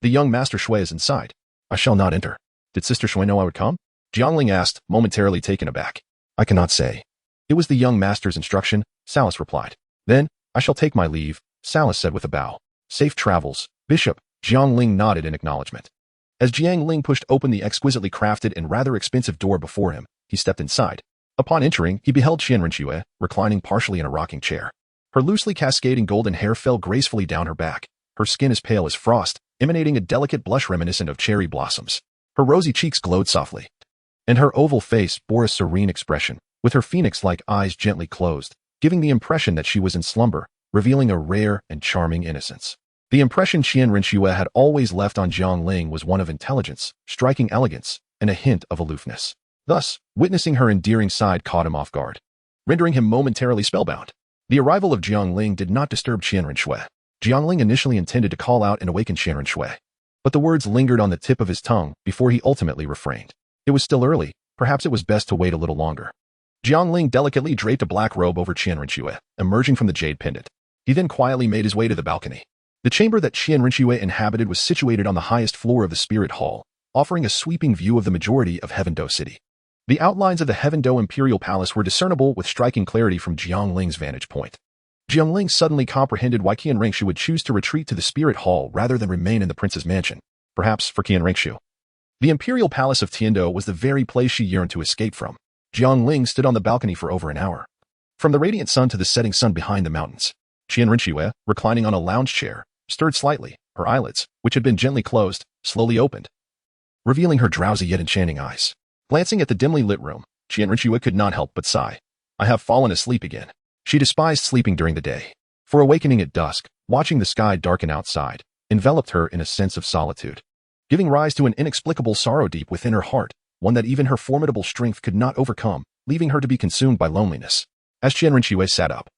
The young Master Shui is inside. I shall not enter. Did Sister Shui know I would come? Jiang Ling asked, momentarily taken aback. I cannot say. It was the young master's instruction, Salas replied. Then, I shall take my leave, Salas said with a bow. Safe travels, Bishop, Jiang Ling nodded in acknowledgement. As Jiang Ling pushed open the exquisitely crafted and rather expensive door before him, he stepped inside. Upon entering, he beheld Qianrenxue reclining partially in a rocking chair. Her loosely cascading golden hair fell gracefully down her back. Her skin as pale as frost, emanating a delicate blush reminiscent of cherry blossoms. Her rosy cheeks glowed softly, and her oval face bore a serene expression, with her phoenix-like eyes gently closed, giving the impression that she was in slumber, revealing a rare and charming innocence. The impression Qianrenxue had always left on Jiang Ling was one of intelligence, striking elegance, and a hint of aloofness. Thus, witnessing her endearing side caught him off guard, rendering him momentarily spellbound. The arrival of Jiang Ling did not disturb Qianrenxue. Jiang Ling initially intended to call out and awaken Qianrenxue, but the words lingered on the tip of his tongue before he ultimately refrained. It was still early, perhaps it was best to wait a little longer. Jiang Ling delicately draped a black robe over Qianrenxue, emerging from the jade pendant. He then quietly made his way to the balcony. The chamber that Qianrenxue inhabited was situated on the highest floor of the Spirit Hall, offering a sweeping view of the majority of Heaven Do City. The outlines of the Heaven Do Imperial Palace were discernible with striking clarity from Jiang Ling's vantage point. Jiang Ling suddenly comprehended why Qianrenxue would choose to retreat to the Spirit Hall rather than remain in the prince's mansion. Perhaps for Qianrenxue, the Imperial Palace of Tiando was the very place she yearned to escape from. Jiang Ling stood on the balcony for over an hour. From the radiant sun to the setting sun behind the mountains, Qianrenxue, reclining on a lounge chair, stirred slightly. Her eyelids, which had been gently closed, slowly opened, revealing her drowsy yet enchanting eyes. Glancing at the dimly lit room, Qianrenxue could not help but sigh. I have fallen asleep again. She despised sleeping during the day, for awakening at dusk, watching the sky darken outside, enveloped her in a sense of solitude, giving rise to an inexplicable sorrow deep within her heart, one that even her formidable strength could not overcome, leaving her to be consumed by loneliness. As Qianrenxue sat up,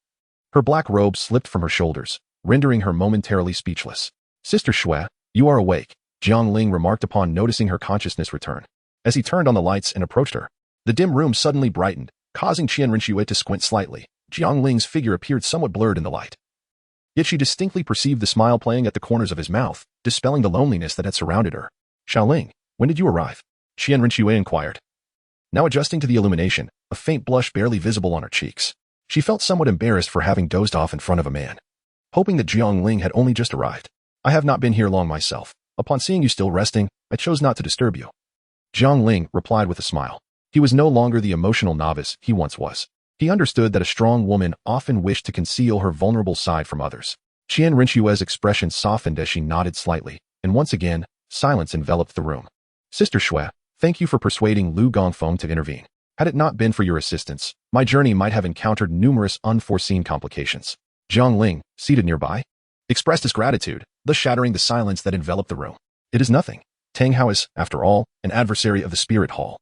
her black robe slipped from her shoulders, rendering her momentarily speechless. Sister Shui, you are awake, Jiang Ling remarked upon noticing her consciousness return. As he turned on the lights and approached her, the dim room suddenly brightened, causing Qianrenxue to squint slightly. Jiang Ling's figure appeared somewhat blurred in the light. Yet she distinctly perceived the smile playing at the corners of his mouth, dispelling the loneliness that had surrounded her. Xiao Ling, when did you arrive? Qianrenxue inquired. Now adjusting to the illumination, a faint blush barely visible on her cheeks. She felt somewhat embarrassed for having dozed off in front of a man. Hoping that Jiang Ling had only just arrived. I have not been here long myself. Upon seeing you still resting, I chose not to disturb you. Jiang Ling replied with a smile. He was no longer the emotional novice he once was. He understood that a strong woman often wished to conceal her vulnerable side from others. Qianrenxue's expression softened as she nodded slightly, and once again, silence enveloped the room. Sister Shui, thank you for persuading Lu Gongfeng to intervene. Had it not been for your assistance, my journey might have encountered numerous unforeseen complications. Jiang Ling, seated nearby, expressed his gratitude, thus shattering the silence that enveloped the room. It is nothing. Tang Hao is, after all, an adversary of the Spirit Hall.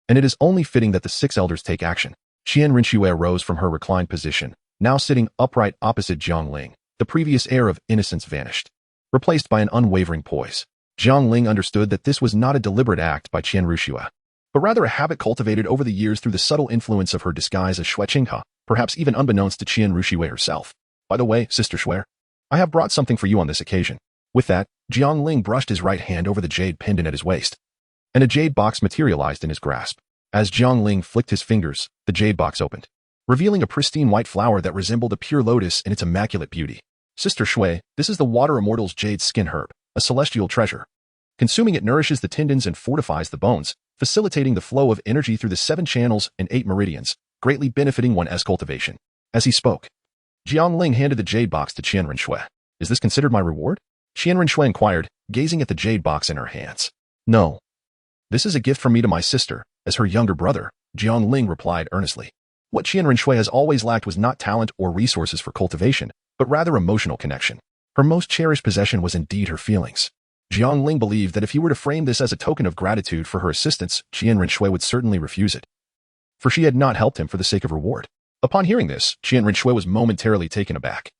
And it is only fitting that the 6 elders take action. Qianrenxue rose from her reclined position, now sitting upright opposite Jiang Ling. The previous air of innocence vanished, replaced by an unwavering poise. Jiang Ling understood that this was not a deliberate act by Qianrenxue, but rather a habit cultivated over the years through the subtle influence of her disguise as Shui Qinghe, perhaps even unbeknownst to Qianrenxue herself. By the way, Sister Shui, I have brought something for you on this occasion. With that, Jiang Ling brushed his right hand over the jade pendant at his waist, and a jade box materialized in his grasp. As Jiang Ling flicked his fingers, the jade box opened, revealing a pristine white flower that resembled a pure lotus in its immaculate beauty. Sister Shui, this is the water immortal's jade skin herb, a celestial treasure. Consuming it nourishes the tendons and fortifies the bones, facilitating the flow of energy through the 7 channels and 8 meridians, greatly benefiting one's cultivation. As he spoke, Jiang Ling handed the jade box to Qian Renshui. Is this considered my reward? Qian Renshui inquired, gazing at the jade box in her hands. No. This is a gift from me to my sister, as her younger brother, Jiang Ling replied earnestly. What Qian Renshui has always lacked was not talent or resources for cultivation, but rather emotional connection. Her most cherished possession was indeed her feelings. Jiang Ling believed that if he were to frame this as a token of gratitude for her assistance, Qian Renshui would certainly refuse it, for she had not helped him for the sake of reward. Upon hearing this, Qian Renshui was momentarily taken aback.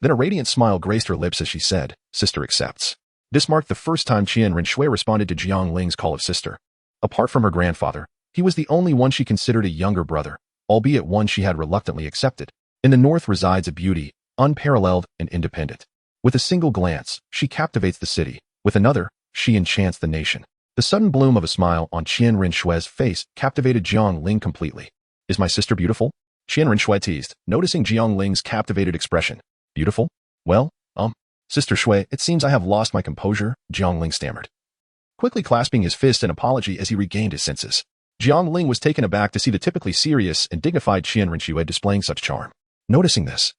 Then a radiant smile graced her lips as she said, "Sister accepts." This marked the first time Qian Renshui responded to Jiang Ling's call of sister. Apart from her grandfather, he was the only one she considered a younger brother, albeit one she had reluctantly accepted. In the north resides a beauty, unparalleled and independent. With a single glance, she captivates the city. With another, she enchants the nation. The sudden bloom of a smile on Qian Renshui's face captivated Jiang Ling completely. Is my sister beautiful? Qian Renshui teased, noticing Jiang Ling's captivated expression. Beautiful? Well, Sister Shui, it seems I have lost my composure, Jiang Ling stammered, quickly clasping his fist in apology as he regained his senses. Jiang Ling was taken aback to see the typically serious and dignified Qian Renshui displaying such charm. Noticing this,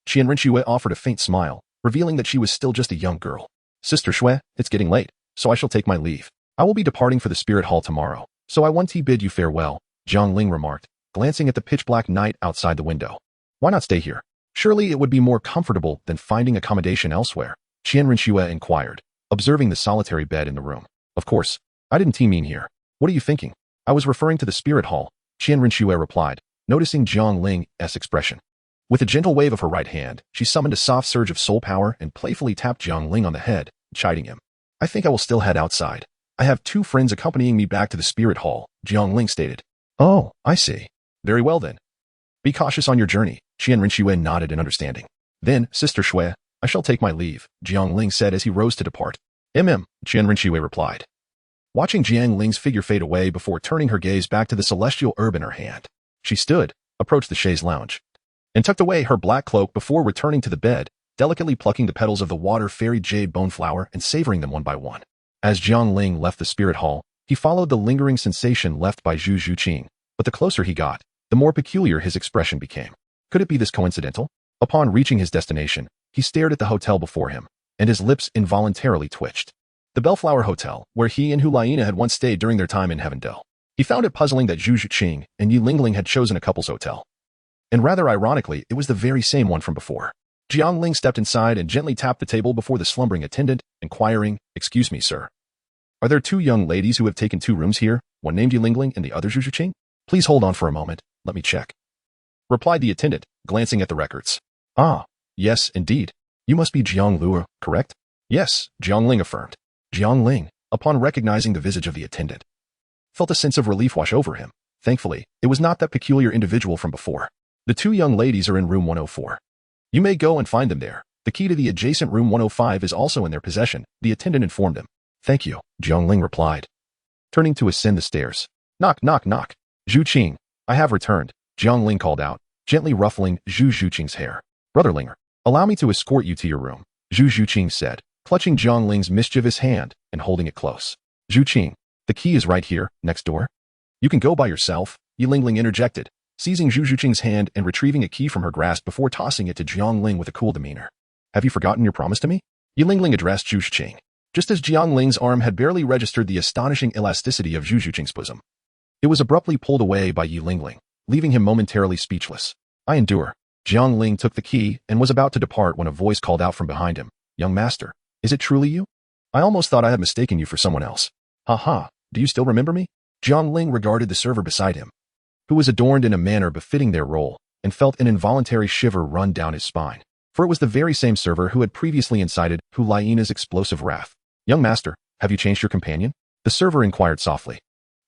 Qian Renshui offered a faint smile, revealing that she was still just a young girl. Sister Shui, it's getting late, so I shall take my leave. I will be departing for the spirit hall tomorrow, so I want to bid you farewell, Jiang Ling remarked, glancing at the pitch-black night outside the window. Why not stay here? Surely it would be more comfortable than finding accommodation elsewhere, Qian Renshui inquired, observing the solitary bed in the room. Of course, I didn't mean here. What are you thinking? I was referring to the spirit hall, Qian Renshui replied, noticing Jiang Ling's expression. With a gentle wave of her right hand, she summoned a soft surge of soul power and playfully tapped Jiang Ling on the head, chiding him. I think I will still head outside. I have 2 friends accompanying me back to the spirit hall, Jiang Ling stated. Oh, I see. Very well then. Be cautious on your journey, Qian Renshui nodded in understanding. Then, Sister Shui, I shall take my leave, Jiang Ling said as he rose to depart. Qian Renshui replied, watching Jiang Ling's figure fade away before turning her gaze back to the celestial herb in her hand. She stood, approached the chaise lounge, and tucked away her black cloak before returning to the bed, delicately plucking the petals of the water-fairy jade bone flower and savoring them one by one. As Jiang Ling left the spirit hall, he followed the lingering sensation left by Zhu Zhuqing, but the closer he got, the more peculiar his expression became. Could it be this coincidental? Upon reaching his destination, he stared at the hotel before him, and his lips involuntarily twitched. The Bellflower Hotel, where he and Hu Laina had once stayed during their time in Heavendale. He found it puzzling that Zhu Zhuqing and Yi Lingling had chosen a couple's hotel. And rather ironically, it was the very same one from before. Jiang Ling stepped inside and gently tapped the table before the slumbering attendant, inquiring, "Excuse me, sir. Are there 2 young ladies who have taken 2 rooms here, one named Yi Lingling and the other Zhu Zhuqing? Please hold on for a moment, let me check," replied the attendant, glancing at the records. Ah, yes, indeed. You must be Jiang Luo, correct? Yes, Jiang Ling affirmed. Jiang Ling, upon recognizing the visage of the attendant, felt a sense of relief wash over him. Thankfully, it was not that peculiar individual from before. The 2 young ladies are in room 104. You may go and find them there. The key to the adjacent room 105 is also in their possession, the attendant informed him. Thank you, Jiang Ling replied, turning to ascend the stairs. Knock, knock, knock. Zhu Qing, I have returned, Jiang Ling called out, gently ruffling Zhu Zhuqing's hair. Brotherlinger, allow me to escort you to your room, Zhu Zhuqing said, clutching Jiang Ling's mischievous hand and holding it close. Zhu Qing, the key is right here, next door. You can go by yourself, Yi Lingling interjected, seizing Zhu Zhuqing's hand and retrieving a key from her grasp before tossing it to Jiang Ling with a cool demeanor. Have you forgotten your promise to me? Yi Lingling addressed Zhu Zhuqing, just as Jiang Ling's arm had barely registered the astonishing elasticity of Zhu Zhuqing's bosom. It was abruptly pulled away by Yi Lingling, leaving him momentarily speechless. I endure. Jiang Ling took the key and was about to depart when a voice called out from behind him. Young master, is it truly you? I almost thought I had mistaken you for someone else. Ha ha, do you still remember me? Jiang Ling regarded the server beside him, who was adorned in a manner befitting their role, and felt an involuntary shiver run down his spine. For it was the very same server who had previously incited Hu Laina's explosive wrath. Young master, have you changed your companion? The server inquired softly,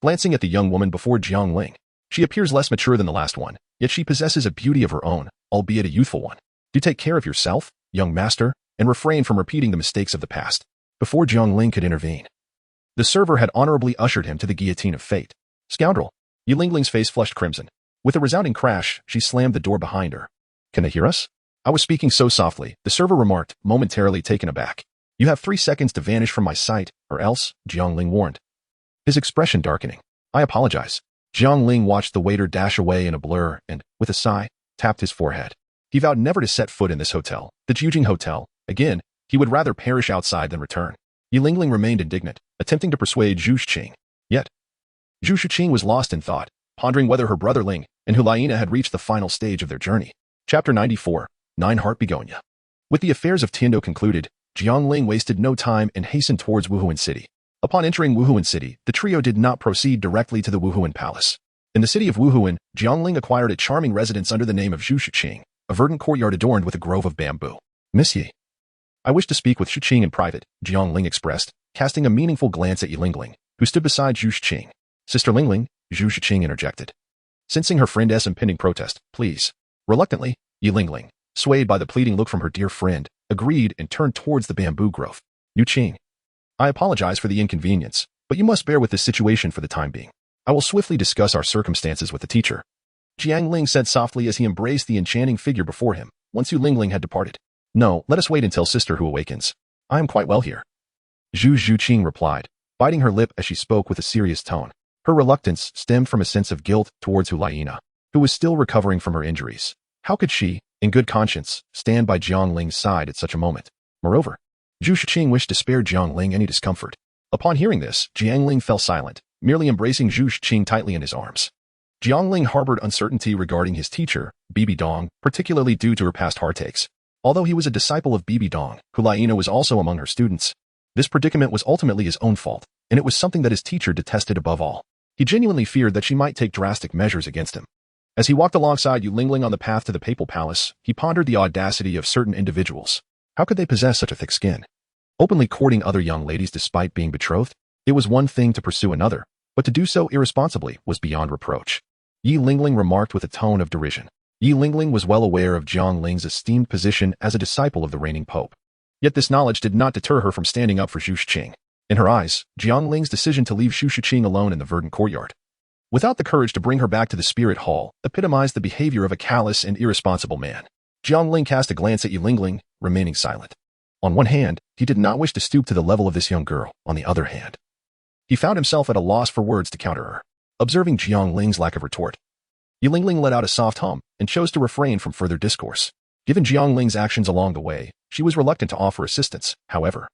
glancing at the young woman before Jiang Ling. She appears less mature than the last one, yet she possesses a beauty of her own, albeit a youthful one. Do take care of yourself, young master, and refrain from repeating the mistakes of the past. Before Jiang Ling could intervene, the server had honorably ushered him to the guillotine of fate. Scoundrel! Yi Lingling's face flushed crimson. With a resounding crash, she slammed the door behind her. Can they hear us? I was speaking so softly, the server remarked, momentarily taken aback. You have 3 seconds to vanish from my sight, or else, Jiang Ling warned. His expression darkening. I apologize. Jiang Ling watched the waiter dash away in a blur and, with a sigh, tapped his forehead. He vowed never to set foot in this hotel, the Jiujing Hotel. Again, he would rather perish outside than return. Yi Lingling remained indignant, attempting to persuade Zhu Shiqing. Yet, Zhu Shiqing was lost in thought, pondering whether her brother Ling and Hulaina had reached the final stage of their journey. Chapter 94, Nine-Heart Begonia. With the affairs of Tiando concluded, Jiang Ling wasted no time and hastened towards Wuhuan City. Upon entering Wuhuan City, the trio did not proceed directly to the Wuhuan Palace. In the city of Wuhuan, Jiang Ling acquired a charming residence under the name of Zhu Shiqing, a verdant courtyard adorned with a grove of bamboo. Miss Yi. I wish to speak with Shiqing in private, Jiang Ling expressed, casting a meaningful glance at Yi Lingling, who stood beside Zhu Shiqing. Sister Lingling, Zhu Shiqing interjected. Sensing her friend's impending protest, please. Reluctantly, Yi Lingling, swayed by the pleading look from her dear friend, agreed and turned towards the bamboo grove. Yu Qing. I apologize for the inconvenience, but you must bear with this situation for the time being. I will swiftly discuss our circumstances with the teacher. Jiang Ling said softly as he embraced the enchanting figure before him, once Yu Lingling had departed. No, let us wait until sister who awakens. I am quite well here. Zhu Qing replied, biting her lip as she spoke with a serious tone. Her reluctance stemmed from a sense of guilt towards Hulaina, who was still recovering from her injuries. How could she, in good conscience, stand by Jiang Ling's side at such a moment? Moreover, Zhu Shiqing wished to spare Jiang Ling any discomfort. Upon hearing this, Jiang Ling fell silent, merely embracing Zhu Shiqing tightly in his arms. Jiang Ling harbored uncertainty regarding his teacher, Bibi Dong, particularly due to her past heartaches. Although he was a disciple of Bibi Dong, Hulaina was also among her students. This predicament was ultimately his own fault, and it was something that his teacher detested above all. He genuinely feared that she might take drastic measures against him. As he walked alongside Yu Lingling on the path to the papal palace, he pondered the audacity of certain individuals. How could they possess such a thick skin? Openly courting other young ladies despite being betrothed? It was one thing to pursue another, but to do so irresponsibly was beyond reproach. Yi Lingling remarked with a tone of derision. Yi Lingling was well aware of Jiang Ling's esteemed position as a disciple of the reigning pope. Yet this knowledge did not deter her from standing up for Zhu Shiqing. In her eyes, Jiang Ling's decision to leave Zhu Shiqing alone in the verdant courtyard, without the courage to bring her back to the spirit hall, epitomized the behavior of a callous and irresponsible man. Jiang Ling cast a glance at Yi Lingling, remaining silent. On one hand, he did not wish to stoop to the level of this young girl. On the other hand, he found himself at a loss for words to counter her. Observing Jiang Ling's lack of retort, Yi Lingling let out a soft hum and chose to refrain from further discourse. Given Jiang Ling's actions along the way, she was reluctant to offer assistance. However,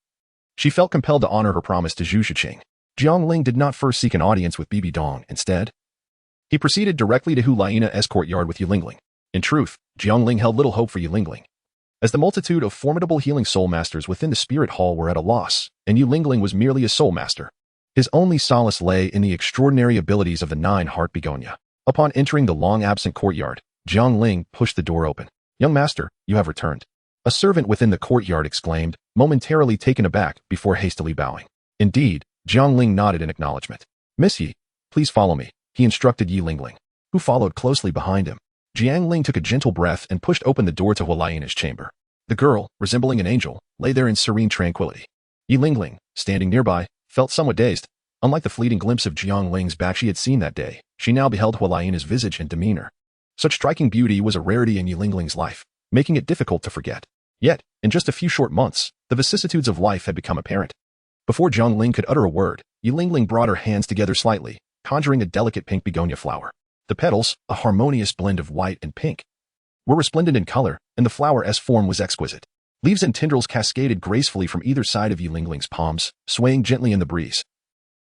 she felt compelled to honor her promise to Zhu Shiqing. Jiang Ling did not first seek an audience with Bibi Dong. Instead, he proceeded directly to Hulaina's courtyard with Yi Lingling. In truth, Jiang Ling held little hope for Yi Lingling, as the multitude of formidable healing soul masters within the spirit hall were at a loss, and Yi Lingling was merely a soul master. His only solace lay in the extraordinary abilities of the Nine-Heart Begonia. Upon entering the long-absent courtyard, Jiang Ling pushed the door open. Young master, you have returned. A servant within the courtyard exclaimed, momentarily taken aback before hastily bowing. Indeed, Jiang Ling nodded in acknowledgement. Miss Yi, please follow me, he instructed Yi Lingling, who followed closely behind him. Jiang Ling took a gentle breath and pushed open the door to Hulaina's chamber. The girl, resembling an angel, lay there in serene tranquility. Yi Lingling, standing nearby, felt somewhat dazed. Unlike the fleeting glimpse of Jiang Ling's back she had seen that day, she now beheld Hulaina's visage and demeanor. Such striking beauty was a rarity in Yi Lingling's life, making it difficult to forget. Yet, in just a few short months, the vicissitudes of life had become apparent. Before Jiang Ling could utter a word, Yi Lingling brought her hands together slightly, conjuring a delicate pink begonia flower. The petals, a harmonious blend of white and pink, were resplendent in color, and the flower's form was exquisite. Leaves and tendrils cascaded gracefully from either side of Yi Lingling's palms, swaying gently in the breeze.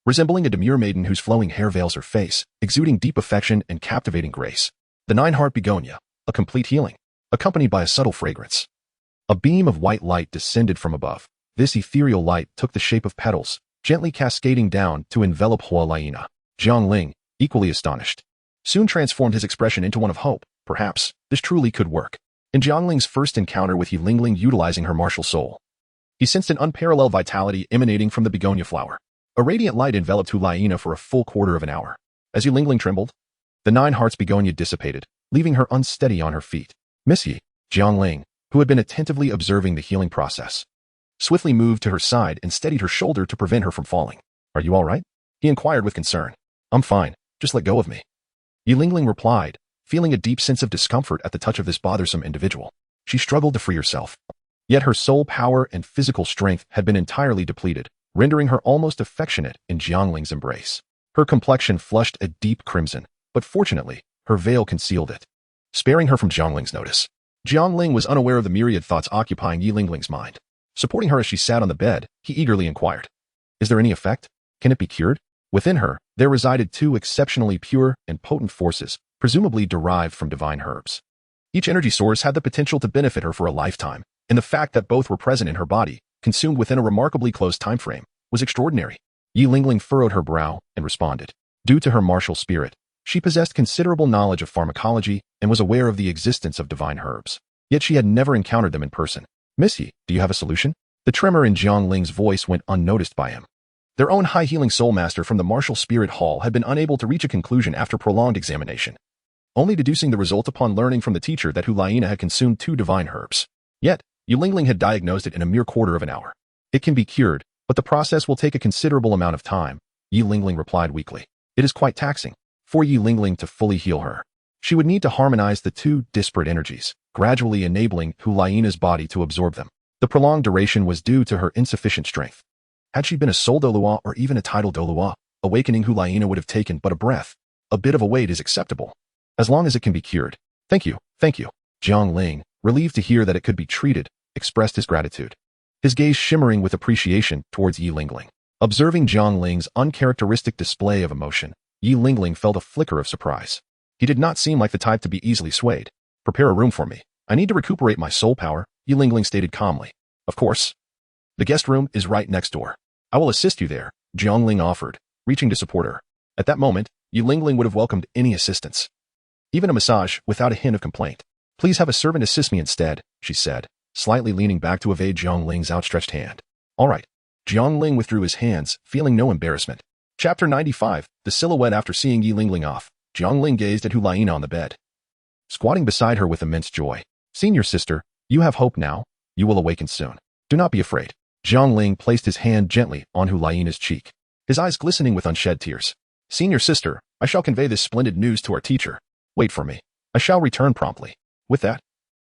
Resembling a demure maiden whose flowing hair veils her face, exuding deep affection and captivating grace. The Nine-Heart Begonia, a complete healing, accompanied by a subtle fragrance. A beam of white light descended from above. This ethereal light took the shape of petals, gently cascading down to envelop Hulaina. Jiang Ling, equally astonished, soon transformed his expression into one of hope. Perhaps, this truly could work. In Jiang Ling's first encounter with Yi Lingling utilizing her martial soul, he sensed an unparalleled vitality emanating from the begonia flower. A radiant light enveloped Hulaina for a full quarter of an hour. As Yi Lingling trembled, the Nine Hearts Begonia dissipated, leaving her unsteady on her feet. Miss Yi, Jiang Ling, who had been attentively observing the healing process, swiftly moved to her side and steadied her shoulder to prevent her from falling. Are you all right? He inquired with concern. I'm fine, just let go of me. Yi Lingling replied, feeling a deep sense of discomfort at the touch of this bothersome individual. She struggled to free herself. Yet her soul power and physical strength had been entirely depleted, rendering her almost affectionate in Jiang Ling's embrace. Her complexion flushed a deep crimson, but fortunately, her veil concealed it, sparing her from Jiang Ling's notice. Jiang Ling was unaware of the myriad thoughts occupying Yi Lingling's mind. Supporting her as she sat on the bed, he eagerly inquired, "Is there any effect? Can it be cured?" Within her, there resided two exceptionally pure and potent forces, presumably derived from divine herbs. Each energy source had the potential to benefit her for a lifetime, and the fact that both were present in her body, consumed within a remarkably close time frame, was extraordinary. Yi Lingling furrowed her brow and responded. Due to her martial spirit, she possessed considerable knowledge of pharmacology and was aware of the existence of divine herbs. Yet she had never encountered them in person. "Miss Yi, do you have a solution?" The tremor in Jiang Ling's voice went unnoticed by him. Their own high-healing soul master from the martial spirit hall had been unable to reach a conclusion after prolonged examination, only deducing the result upon learning from the teacher that Hu Laina had consumed 2 divine herbs. Yet, Yi Lingling had diagnosed it in a mere quarter of an hour. "It can be cured, but the process will take a considerable amount of time," Yi Lingling replied weakly. "It is quite taxing for Yi Lingling to fully heal her. She would need to harmonize the 2 disparate energies, gradually enabling Hu Laina's body to absorb them. The prolonged duration was due to her insufficient strength. Had she been a soul Douluo or even a tidal Douluo, awakening Hu Laina would have taken but a breath. A bit of a wait is acceptable, as long as it can be cured. Thank you. Jiang Ling, relieved to hear that it could be treated, expressed his gratitude, his gaze shimmering with appreciation towards Yi Lingling. Observing Jiang Ling's uncharacteristic display of emotion, Yi Lingling felt a flicker of surprise. He did not seem like the type to be easily swayed. "Prepare a room for me. I need to recuperate my soul power," Yi Lingling stated calmly. "Of course. The guest room is right next door. I will assist you there," Jiang Ling offered, reaching to support her. At that moment, Yi Lingling would have welcomed any assistance, even a massage, without a hint of complaint. "Please have a servant assist me instead," she said, slightly leaning back to evade Jiang Ling's outstretched hand. "All right." Jiang Ling withdrew his hands, feeling no embarrassment. Chapter 95, The Silhouette. After seeing Yi Lingling off, Jiang Ling gazed at Hu Laina on the bed, squatting beside her with immense joy. "Senior sister, you have hope now. You will awaken soon. Do not be afraid." Jiang Ling placed his hand gently on Hu Laina's cheek, his eyes glistening with unshed tears. "Senior sister, I shall convey this splendid news to our teacher. Wait for me. I shall return promptly." With that,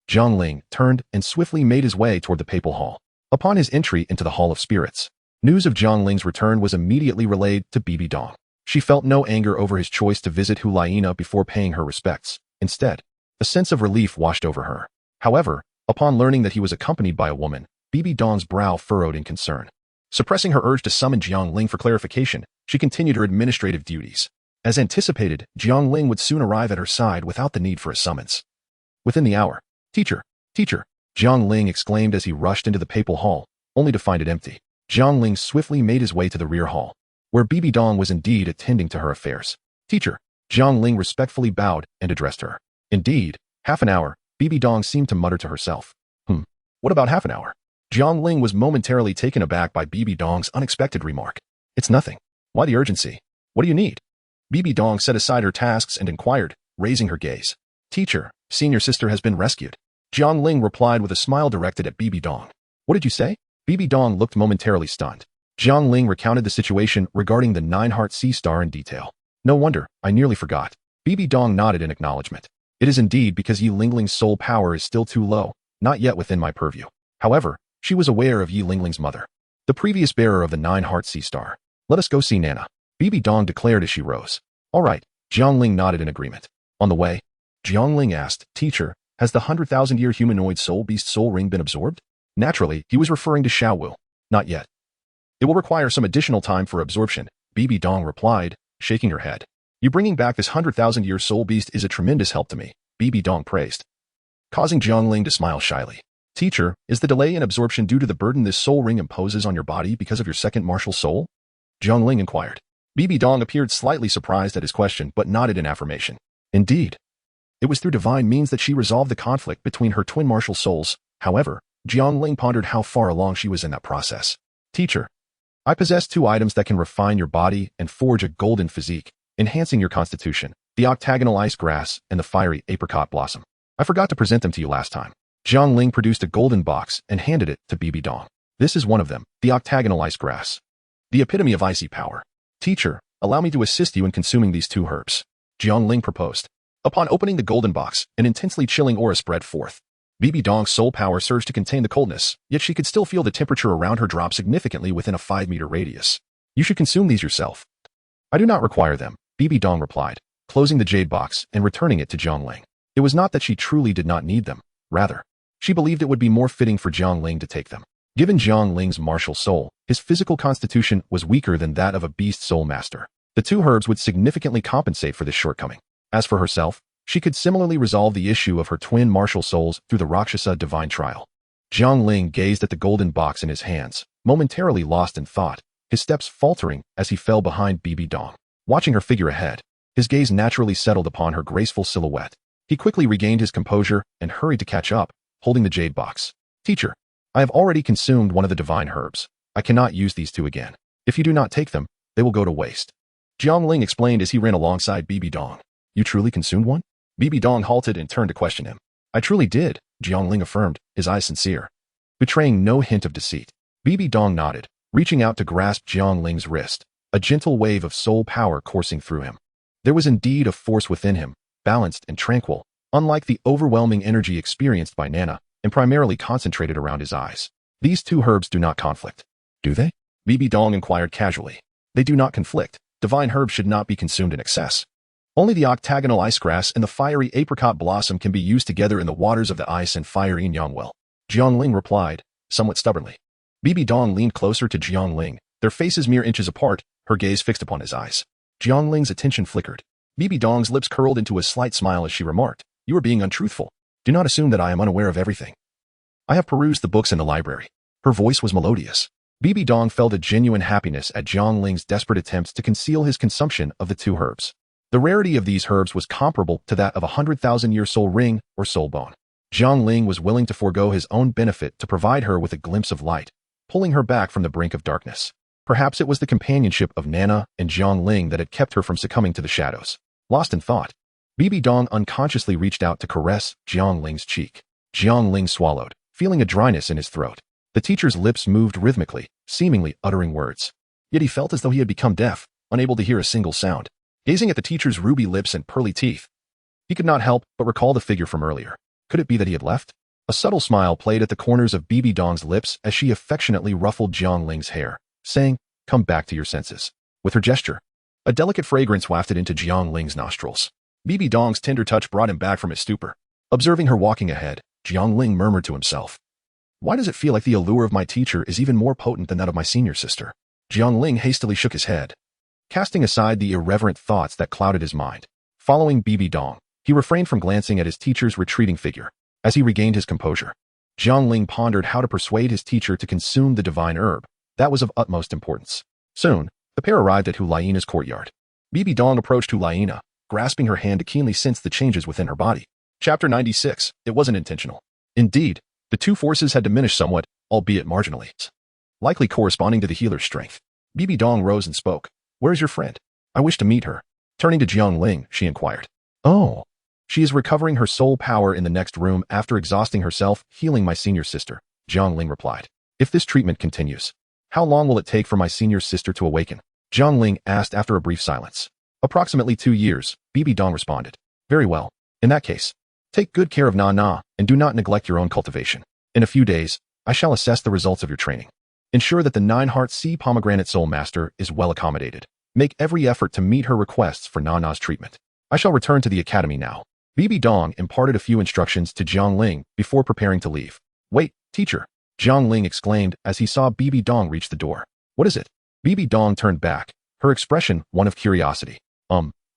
Jiang Ling turned and swiftly made his way toward the papal hall. Upon his entry into the Hall of Spirits, news of Jiang Ling's return was immediately relayed to Bibi Dong. She felt no anger over his choice to visit Hu Laina before paying her respects. Instead, a sense of relief washed over her. However, upon learning that he was accompanied by a woman, Bibi Dong's brow furrowed in concern. Suppressing her urge to summon Jiang Ling for clarification, she continued her administrative duties. As anticipated, Jiang Ling would soon arrive at her side without the need for a summons. Within the hour, Teacher! Jiang Ling exclaimed as he rushed into the papal hall, only to find it empty. Jiang Ling swiftly made his way to the rear hall, where Bibi Dong was indeed attending to her affairs. "Teacher!" Jiang Ling respectfully bowed and addressed her. Indeed, half an hour, Bibi Dong seemed to mutter to herself. What about half an hour? Jiang Ling was momentarily taken aback by Bibi Dong's unexpected remark. "It's nothing. Why the urgency? What do you need?" Bibi Dong set aside her tasks and inquired, raising her gaze. "Teacher, senior sister has been rescued." Jiang Ling replied with a smile directed at Bibi Dong. "What did you say?" Bibi Dong looked momentarily stunned. Jiang Ling recounted the situation regarding the 9-heart sea star in detail. "No wonder, I nearly forgot." Bibi Dong nodded in acknowledgement. "It is indeed because Yi Lingling's soul power is still too low, not yet within my purview." However, she was aware of Yi Lingling's mother, the previous bearer of the 9-heart sea star. "Let us go see Nana," Bibi Dong declared as she rose. "All right," Jiang Ling nodded in agreement. On the way, Jiang Ling asked, "Teacher, has the 100,000-year humanoid soul beast soul ring been absorbed?" Naturally, he was referring to Xiaowu. "Not yet. It will require some additional time for absorption," Bibi Dong replied, shaking her head. "You bringing back this 100,000-year soul beast is a tremendous help to me," Bibi Dong praised, causing Jiang Ling to smile shyly. "Teacher, is the delay in absorption due to the burden this soul ring imposes on your body because of your second martial soul?" Jiang Ling inquired. Bibi Dong appeared slightly surprised at his question but nodded in affirmation. Indeed, it was through divine means that she resolved the conflict between her twin martial souls. However, Jiang Ling pondered how far along she was in that process. "Teacher, I possess 2 items that can refine your body and forge a golden physique, enhancing your constitution: the octagonal ice grass and the fiery apricot blossom. I forgot to present them to you last time." Jiang Ling produced a golden box and handed it to Bibi Dong. "This is one of them, the octagonal ice grass, the epitome of icy power. Teacher, allow me to assist you in consuming these 2 herbs," Jiang Ling proposed. Upon opening the golden box, an intensely chilling aura spread forth. Bibi Dong's soul power surged to contain the coldness, yet she could still feel the temperature around her drop significantly within a 5-meter radius. You should consume these yourself. I do not require them, Bibi Dong replied, closing the jade box and returning it to Jiang Ling. It was not that she truly did not need them. Rather, she believed it would be more fitting for Jiang Ling to take them. Given Jiang Ling's martial soul, his physical constitution was weaker than that of a beast soul master. The 2 herbs would significantly compensate for this shortcoming. As for herself, she could similarly resolve the issue of her twin martial souls through the Rakshasa divine trial. Jiang Ling gazed at the golden box in his hands, momentarily lost in thought, his steps faltering as he fell behind Bibi Dong. Watching her figure ahead, his gaze naturally settled upon her graceful silhouette. He quickly regained his composure and hurried to catch up, holding the jade box. Teacher, I have already consumed one of the divine herbs. I cannot use these 2 again. If you do not take them, they will go to waste. Jiang Ling explained as he ran alongside Bibi Dong. You truly consumed one? Bibi Dong halted and turned to question him. I truly did, Jiang Ling affirmed, his eyes sincere, betraying no hint of deceit. Bibi Dong nodded, reaching out to grasp Jiang Ling's wrist, a gentle wave of soul power coursing through him. There was indeed a force within him, balanced and tranquil, unlike the overwhelming energy experienced by Nana, and primarily concentrated around his eyes. These 2 herbs do not conflict. Do they? Bibi Dong inquired casually. They do not conflict. Divine herbs should not be consumed in excess. Only the octagonal ice grass and the fiery apricot blossom can be used together in the waters of the ice and fire yin yang well, Jiang Ling replied, somewhat stubbornly. Bibi Dong leaned closer to Jiang Ling, their faces mere inches apart, her gaze fixed upon his eyes. Jiang Ling's attention flickered. Bibi Dong's lips curled into a slight smile as she remarked, You are being untruthful. Do not assume that I am unaware of everything. I have perused the books in the library. Her voice was melodious. Bibi Dong felt a genuine happiness at Jiang Ling's desperate attempts to conceal his consumption of the 2 herbs. The rarity of these herbs was comparable to that of a 100,000-year soul ring or soul bone. Jiang Ling was willing to forego his own benefit to provide her with a glimpse of light, pulling her back from the brink of darkness. Perhaps it was the companionship of Nana and Jiang Ling that had kept her from succumbing to the shadows. Lost in thought, Bibi Dong unconsciously reached out to caress Jiang Ling's cheek. Jiang Ling swallowed, feeling a dryness in his throat. The teacher's lips moved rhythmically, seemingly uttering words. Yet he felt as though he had become deaf, unable to hear a single sound. Gazing at the teacher's ruby lips and pearly teeth, he could not help but recall the figure from earlier. Could it be that he had left? A subtle smile played at the corners of Bibi Dong's lips as she affectionately ruffled Jiang Ling's hair, saying, Come back to your senses. With her gesture, a delicate fragrance wafted into Jiang Ling's nostrils. Bibi Dong's tender touch brought him back from his stupor. Observing her walking ahead, Jiang Ling murmured to himself, Why does it feel like the allure of my teacher is even more potent than that of my senior sister? Jiang Ling hastily shook his head, casting aside the irreverent thoughts that clouded his mind. Following Bibi Dong, he refrained from glancing at his teacher's retreating figure. As he regained his composure, Jiang Ling pondered how to persuade his teacher to consume the divine herb. That was of utmost importance. Soon, the pair arrived at Hulaina's courtyard. Bibi Dong approached Hulaina, grasping her hand to keenly sense the changes within her body. Chapter 96. It wasn't intentional. Indeed, the 2 forces had diminished somewhat, albeit marginally, likely corresponding to the healer's strength. Bibi Dong rose and spoke. Where is your friend? I wish to meet her. Turning to Jiang Ling, she inquired. Oh. She is recovering her soul power in the next room after exhausting herself, healing my senior sister, Jiang Ling replied. If this treatment continues, how long will it take for my senior sister to awaken? Jiang Ling asked after a brief silence. Approximately 2 years, Bibi Dong responded. Very well. In that case, take good care of Na and do not neglect your own cultivation. In a few days, I shall assess the results of your training. Ensure that the 9-heart sea pomegranate soul master is well accommodated. Make every effort to meet her requests for Nana's treatment. I shall return to the academy now. Bibi Dong imparted a few instructions to Jiang Ling before preparing to leave. Wait, teacher, Jiang Ling exclaimed as he saw Bibi Dong reach the door. What is it? Bibi Dong turned back, her expression one of curiosity.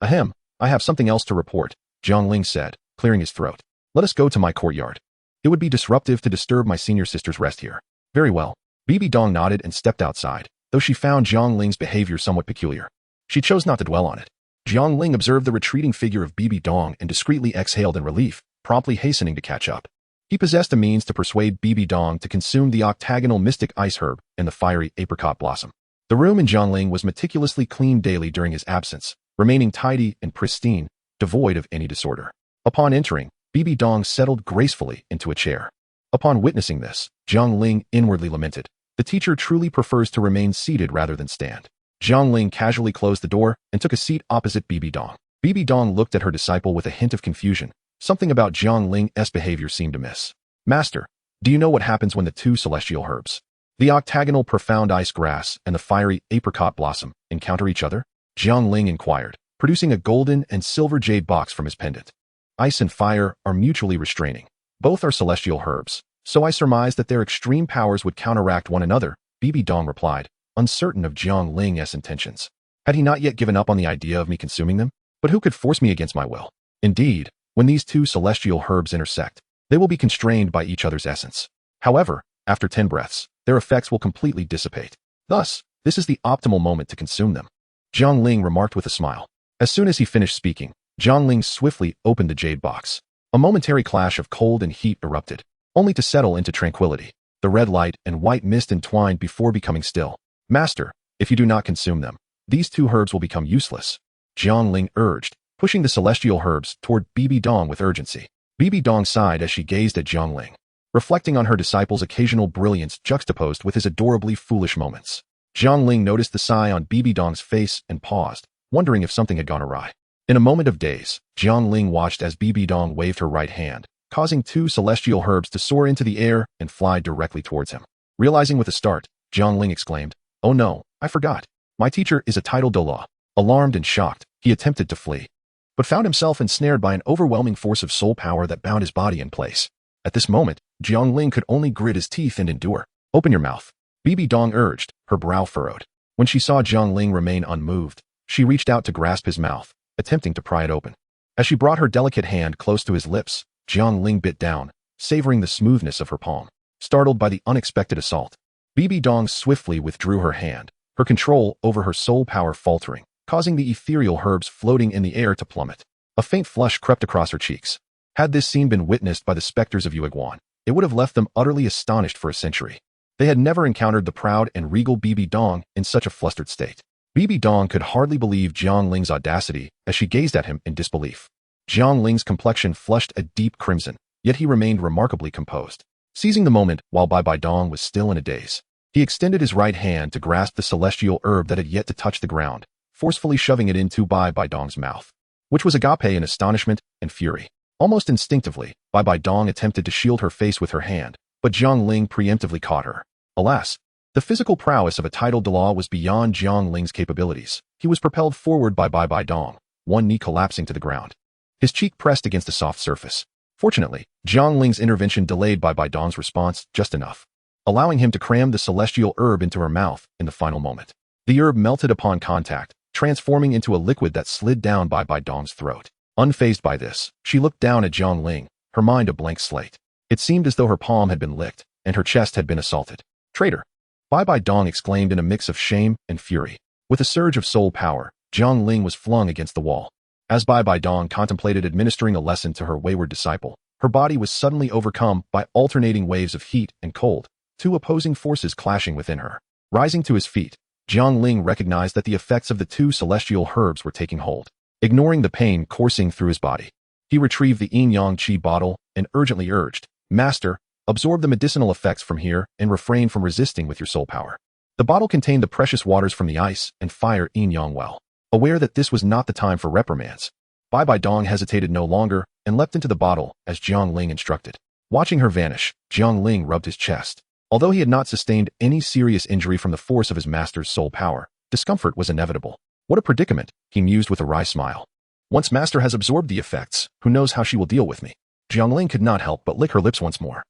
Ahem, I have something else to report, Jiang Ling said, clearing his throat. Let us go to my courtyard. It would be disruptive to disturb my senior sister's rest here. Very well. Bibi Dong nodded and stepped outside, though she found Jiang Ling's behavior somewhat peculiar. She chose not to dwell on it. Jiang Ling observed the retreating figure of Bibi Dong and discreetly exhaled in relief, promptly hastening to catch up. He possessed a means to persuade Bibi Dong to consume the octagonal mystic ice herb and the fiery apricot blossom. The room in Jiang Ling was meticulously cleaned daily during his absence, remaining tidy and pristine, devoid of any disorder. Upon entering, Bibi Dong settled gracefully into a chair. Upon witnessing this, Jiang Ling inwardly lamented. The teacher truly prefers to remain seated rather than stand. Jiang Ling casually closed the door and took a seat opposite Bibi Dong. Bibi Dong looked at her disciple with a hint of confusion. Something about Jiang Ling's behavior seemed amiss. Master, do you know what happens when the two celestial herbs, the octagonal profound ice grass and the fiery apricot blossom, encounter each other? Jiang Ling inquired, producing a golden and silver jade box from his pendant. Ice and fire are mutually restraining. Both are celestial herbs, so I surmised that their extreme powers would counteract one another, Bibi Dong replied, uncertain of Jiang Ling's intentions. Had he not yet given up on the idea of me consuming them? But who could force me against my will? Indeed, when these two celestial herbs intersect, they will be constrained by each other's essence. However, after 10 breaths, their effects will completely dissipate. Thus, this is the optimal moment to consume them. Jiang Ling remarked with a smile. As soon as he finished speaking, Jiang Ling swiftly opened the jade box. A momentary clash of cold and heat erupted, only to settle into tranquility. The red light and white mist entwined before becoming still. Master, if you do not consume them, these two herbs will become useless, Jiang Ling urged, pushing the celestial herbs toward Bibi Dong with urgency. Bibi Dong sighed as she gazed at Jiang Ling, reflecting on her disciple's occasional brilliance juxtaposed with his adorably foolish moments. Jiang Ling noticed the sigh on Bibi Dong's face and paused, wondering if something had gone awry. In a moment of daze, Jiang Ling watched as Bibi Dong waved her right hand, causing two celestial herbs to soar into the air and fly directly towards him. Realizing with a start, Jiang Ling exclaimed, "Oh no, I forgot. My teacher is a titled Douluo." Alarmed and shocked, he attempted to flee, but found himself ensnared by an overwhelming force of soul power that bound his body in place. At this moment, Jiang Ling could only grit his teeth and endure. "Open your mouth," Bibi Dong urged, her brow furrowed. When she saw Jiang Ling remain unmoved, she reached out to grasp his mouth, attempting to pry it open. As she brought her delicate hand close to his lips, Jiang Ling bit down, savoring the smoothness of her palm. Startled by the unexpected assault, Bibi Dong swiftly withdrew her hand, her control over her soul power faltering, causing the ethereal herbs floating in the air to plummet. A faint flush crept across her cheeks. Had this scene been witnessed by the specters of Yueguan, it would have left them utterly astonished for a century. They had never encountered the proud and regal Bibi Dong in such a flustered state. Bibi Dong could hardly believe Jiang Ling's audacity as she gazed at him in disbelief. Jiang Ling's complexion flushed a deep crimson, yet he remained remarkably composed. Seizing the moment while Bibi Dong was still in a daze, he extended his right hand to grasp the celestial herb that had yet to touch the ground, forcefully shoving it into Bibi Dong's mouth, which was agape in astonishment and fury. Almost instinctively, Bibi Dong attempted to shield her face with her hand, but Jiang Ling preemptively caught her. Alas, the physical prowess of a titled Douluo was beyond Jiang Ling's capabilities. He was propelled forward by Bibi Dong, one knee collapsing to the ground. His cheek pressed against a soft surface. Fortunately, Jiang Ling's intervention delayed Bibi Dong's response just enough, allowing him to cram the celestial herb into her mouth in the final moment. The herb melted upon contact, transforming into a liquid that slid down Bibi Dong's throat. Unfazed by this, she looked down at Jiang Ling, her mind a blank slate. It seemed as though her palm had been licked, and her chest had been assaulted. "Traitor!" Bibi Dong exclaimed in a mix of shame and fury. With a surge of soul power, Jiang Ling was flung against the wall. As Bibi Dong contemplated administering a lesson to her wayward disciple, her body was suddenly overcome by alternating waves of heat and cold, two opposing forces clashing within her. Rising to his feet, Jiang Ling recognized that the effects of the two celestial herbs were taking hold. Ignoring the pain coursing through his body, he retrieved the yin-yang qi bottle and urgently urged, "Master, absorb the medicinal effects from here and refrain from resisting with your soul power." The bottle contained the precious waters from the ice and fire yin-yang well. Aware that this was not the time for reprimands, Bibi Dong hesitated no longer and leapt into the bottle as Jiang Ling instructed. Watching her vanish, Jiang Ling rubbed his chest. Although he had not sustained any serious injury from the force of his master's soul power, discomfort was inevitable. What a predicament, he mused with a wry smile. Once master has absorbed the effects, who knows how she will deal with me? Jiang Ling could not help but lick her lips once more,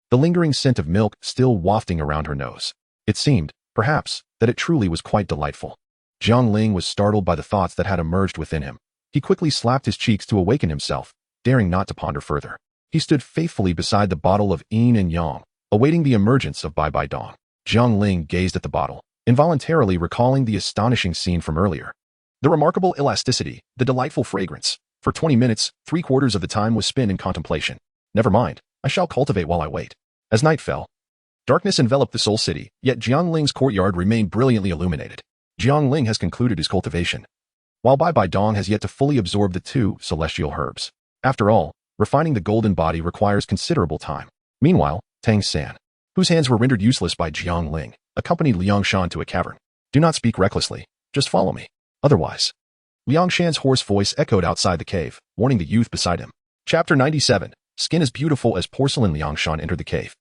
the lingering scent of milk still wafting around her nose. It seemed, perhaps, that it truly was quite delightful. Jiang Ling was startled by the thoughts that had emerged within him. He quickly slapped his cheeks to awaken himself, daring not to ponder further. He stood faithfully beside the bottle of yin and yang, awaiting the emergence of Bibi Dong. Jiang Ling gazed at the bottle, involuntarily recalling the astonishing scene from earlier. The remarkable elasticity, the delightful fragrance. For 20 minutes, 3/4 of the time was spent in contemplation. Never mind, I shall cultivate while I wait. As night fell, darkness enveloped the Soul City, yet Jiang Ling's courtyard remained brilliantly illuminated. Jiang Ling has concluded his cultivation, while Bibi Dong has yet to fully absorb the two celestial herbs. After all, refining the golden body requires considerable time. Meanwhile, Tang San, whose hands were rendered useless by Jiang Ling, accompanied Liang Shan to a cavern. "Do not speak recklessly, just follow me. Otherwise." Liang Shan's hoarse voice echoed outside the cave, warning the youth beside him. Chapter 97. Skin as beautiful as porcelain. Liangshan entered the cave,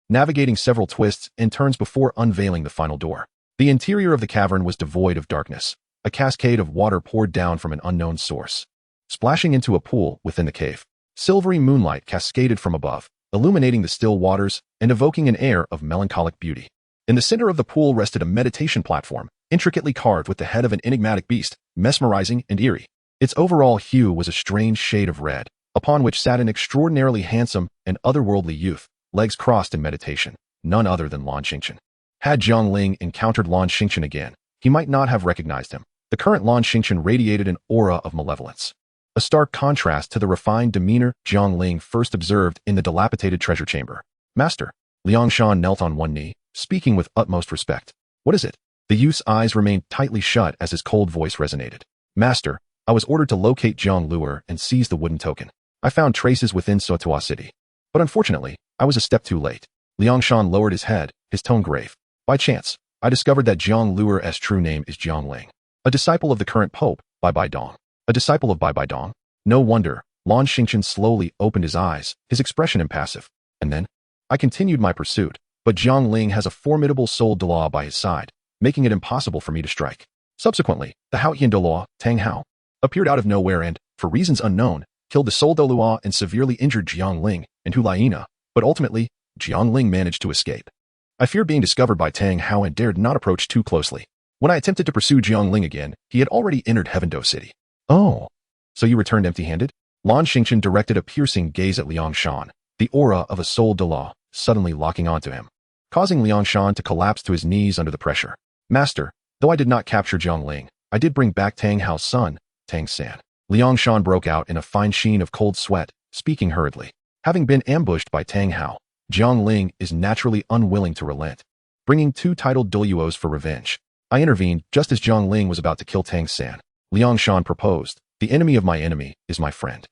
navigating several twists and turns before unveiling the final door. The interior of the cavern was devoid of darkness. A cascade of water poured down from an unknown source, splashing into a pool within the cave. Silvery moonlight cascaded from above, illuminating the still waters and evoking an air of melancholic beauty. In the center of the pool rested a meditation platform, intricately carved with the head of an enigmatic beast, mesmerizing and eerie. Its overall hue was a strange shade of red, upon which sat an extraordinarily handsome and otherworldly youth, legs crossed in meditation, none other than Lan Xingqian. Had Jiang Ling encountered Lan Xingqian again, he might not have recognized him. The current Lan Xingqian radiated an aura of malevolence, a stark contrast to the refined demeanor Jiang Ling first observed in the dilapidated treasure chamber. Master. Liangshan knelt on one knee, speaking with utmost respect. What is it? The youth's eyes remained tightly shut as his cold voice resonated. Master, I was ordered to locate Jiang Luer and seize the wooden token. I found traces within Sotua City, but unfortunately, I was a step too late. Liangshan lowered his head, his tone grave. By chance, I discovered that Jiang Luer's true name is Jiang Ling, a disciple of the current pope, Bai Bai Dong. A disciple of Bai Bai Dong? No wonder. Lan Xingqian slowly opened his eyes, his expression impassive. And then? I continued my pursuit, but Jiang Ling has a formidable soul Douluo by his side, making it impossible for me to strike. Subsequently, the Haotian Douluo, Tang Hao, appeared out of nowhere and, for reasons unknown, killed the soul Douluo and severely injured Jiang Ling and Hu Laina, but ultimately, Jiang Ling managed to escape. I feared being discovered by Tang Hao and dared not approach too closely. When I attempted to pursue Jiang Ling again, he had already entered Heavendo City. Oh, so you returned empty-handed? Lan Xingqian directed a piercing gaze at Liangshan, the aura of a soul Douluo suddenly locking onto him, causing Liangshan to collapse to his knees under the pressure. Master, though I did not capture Jiang Ling, I did bring back Tang Hao's son, Tang San. Liangshan broke out in a fine sheen of cold sweat, speaking hurriedly. Having been ambushed by Tang Hao, Jiang Ling is naturally unwilling to relent, bringing two titled Douluos for revenge. I intervened just as Jiang Ling was about to kill Tang San. Liangshan proposed, the enemy of my enemy is my friend.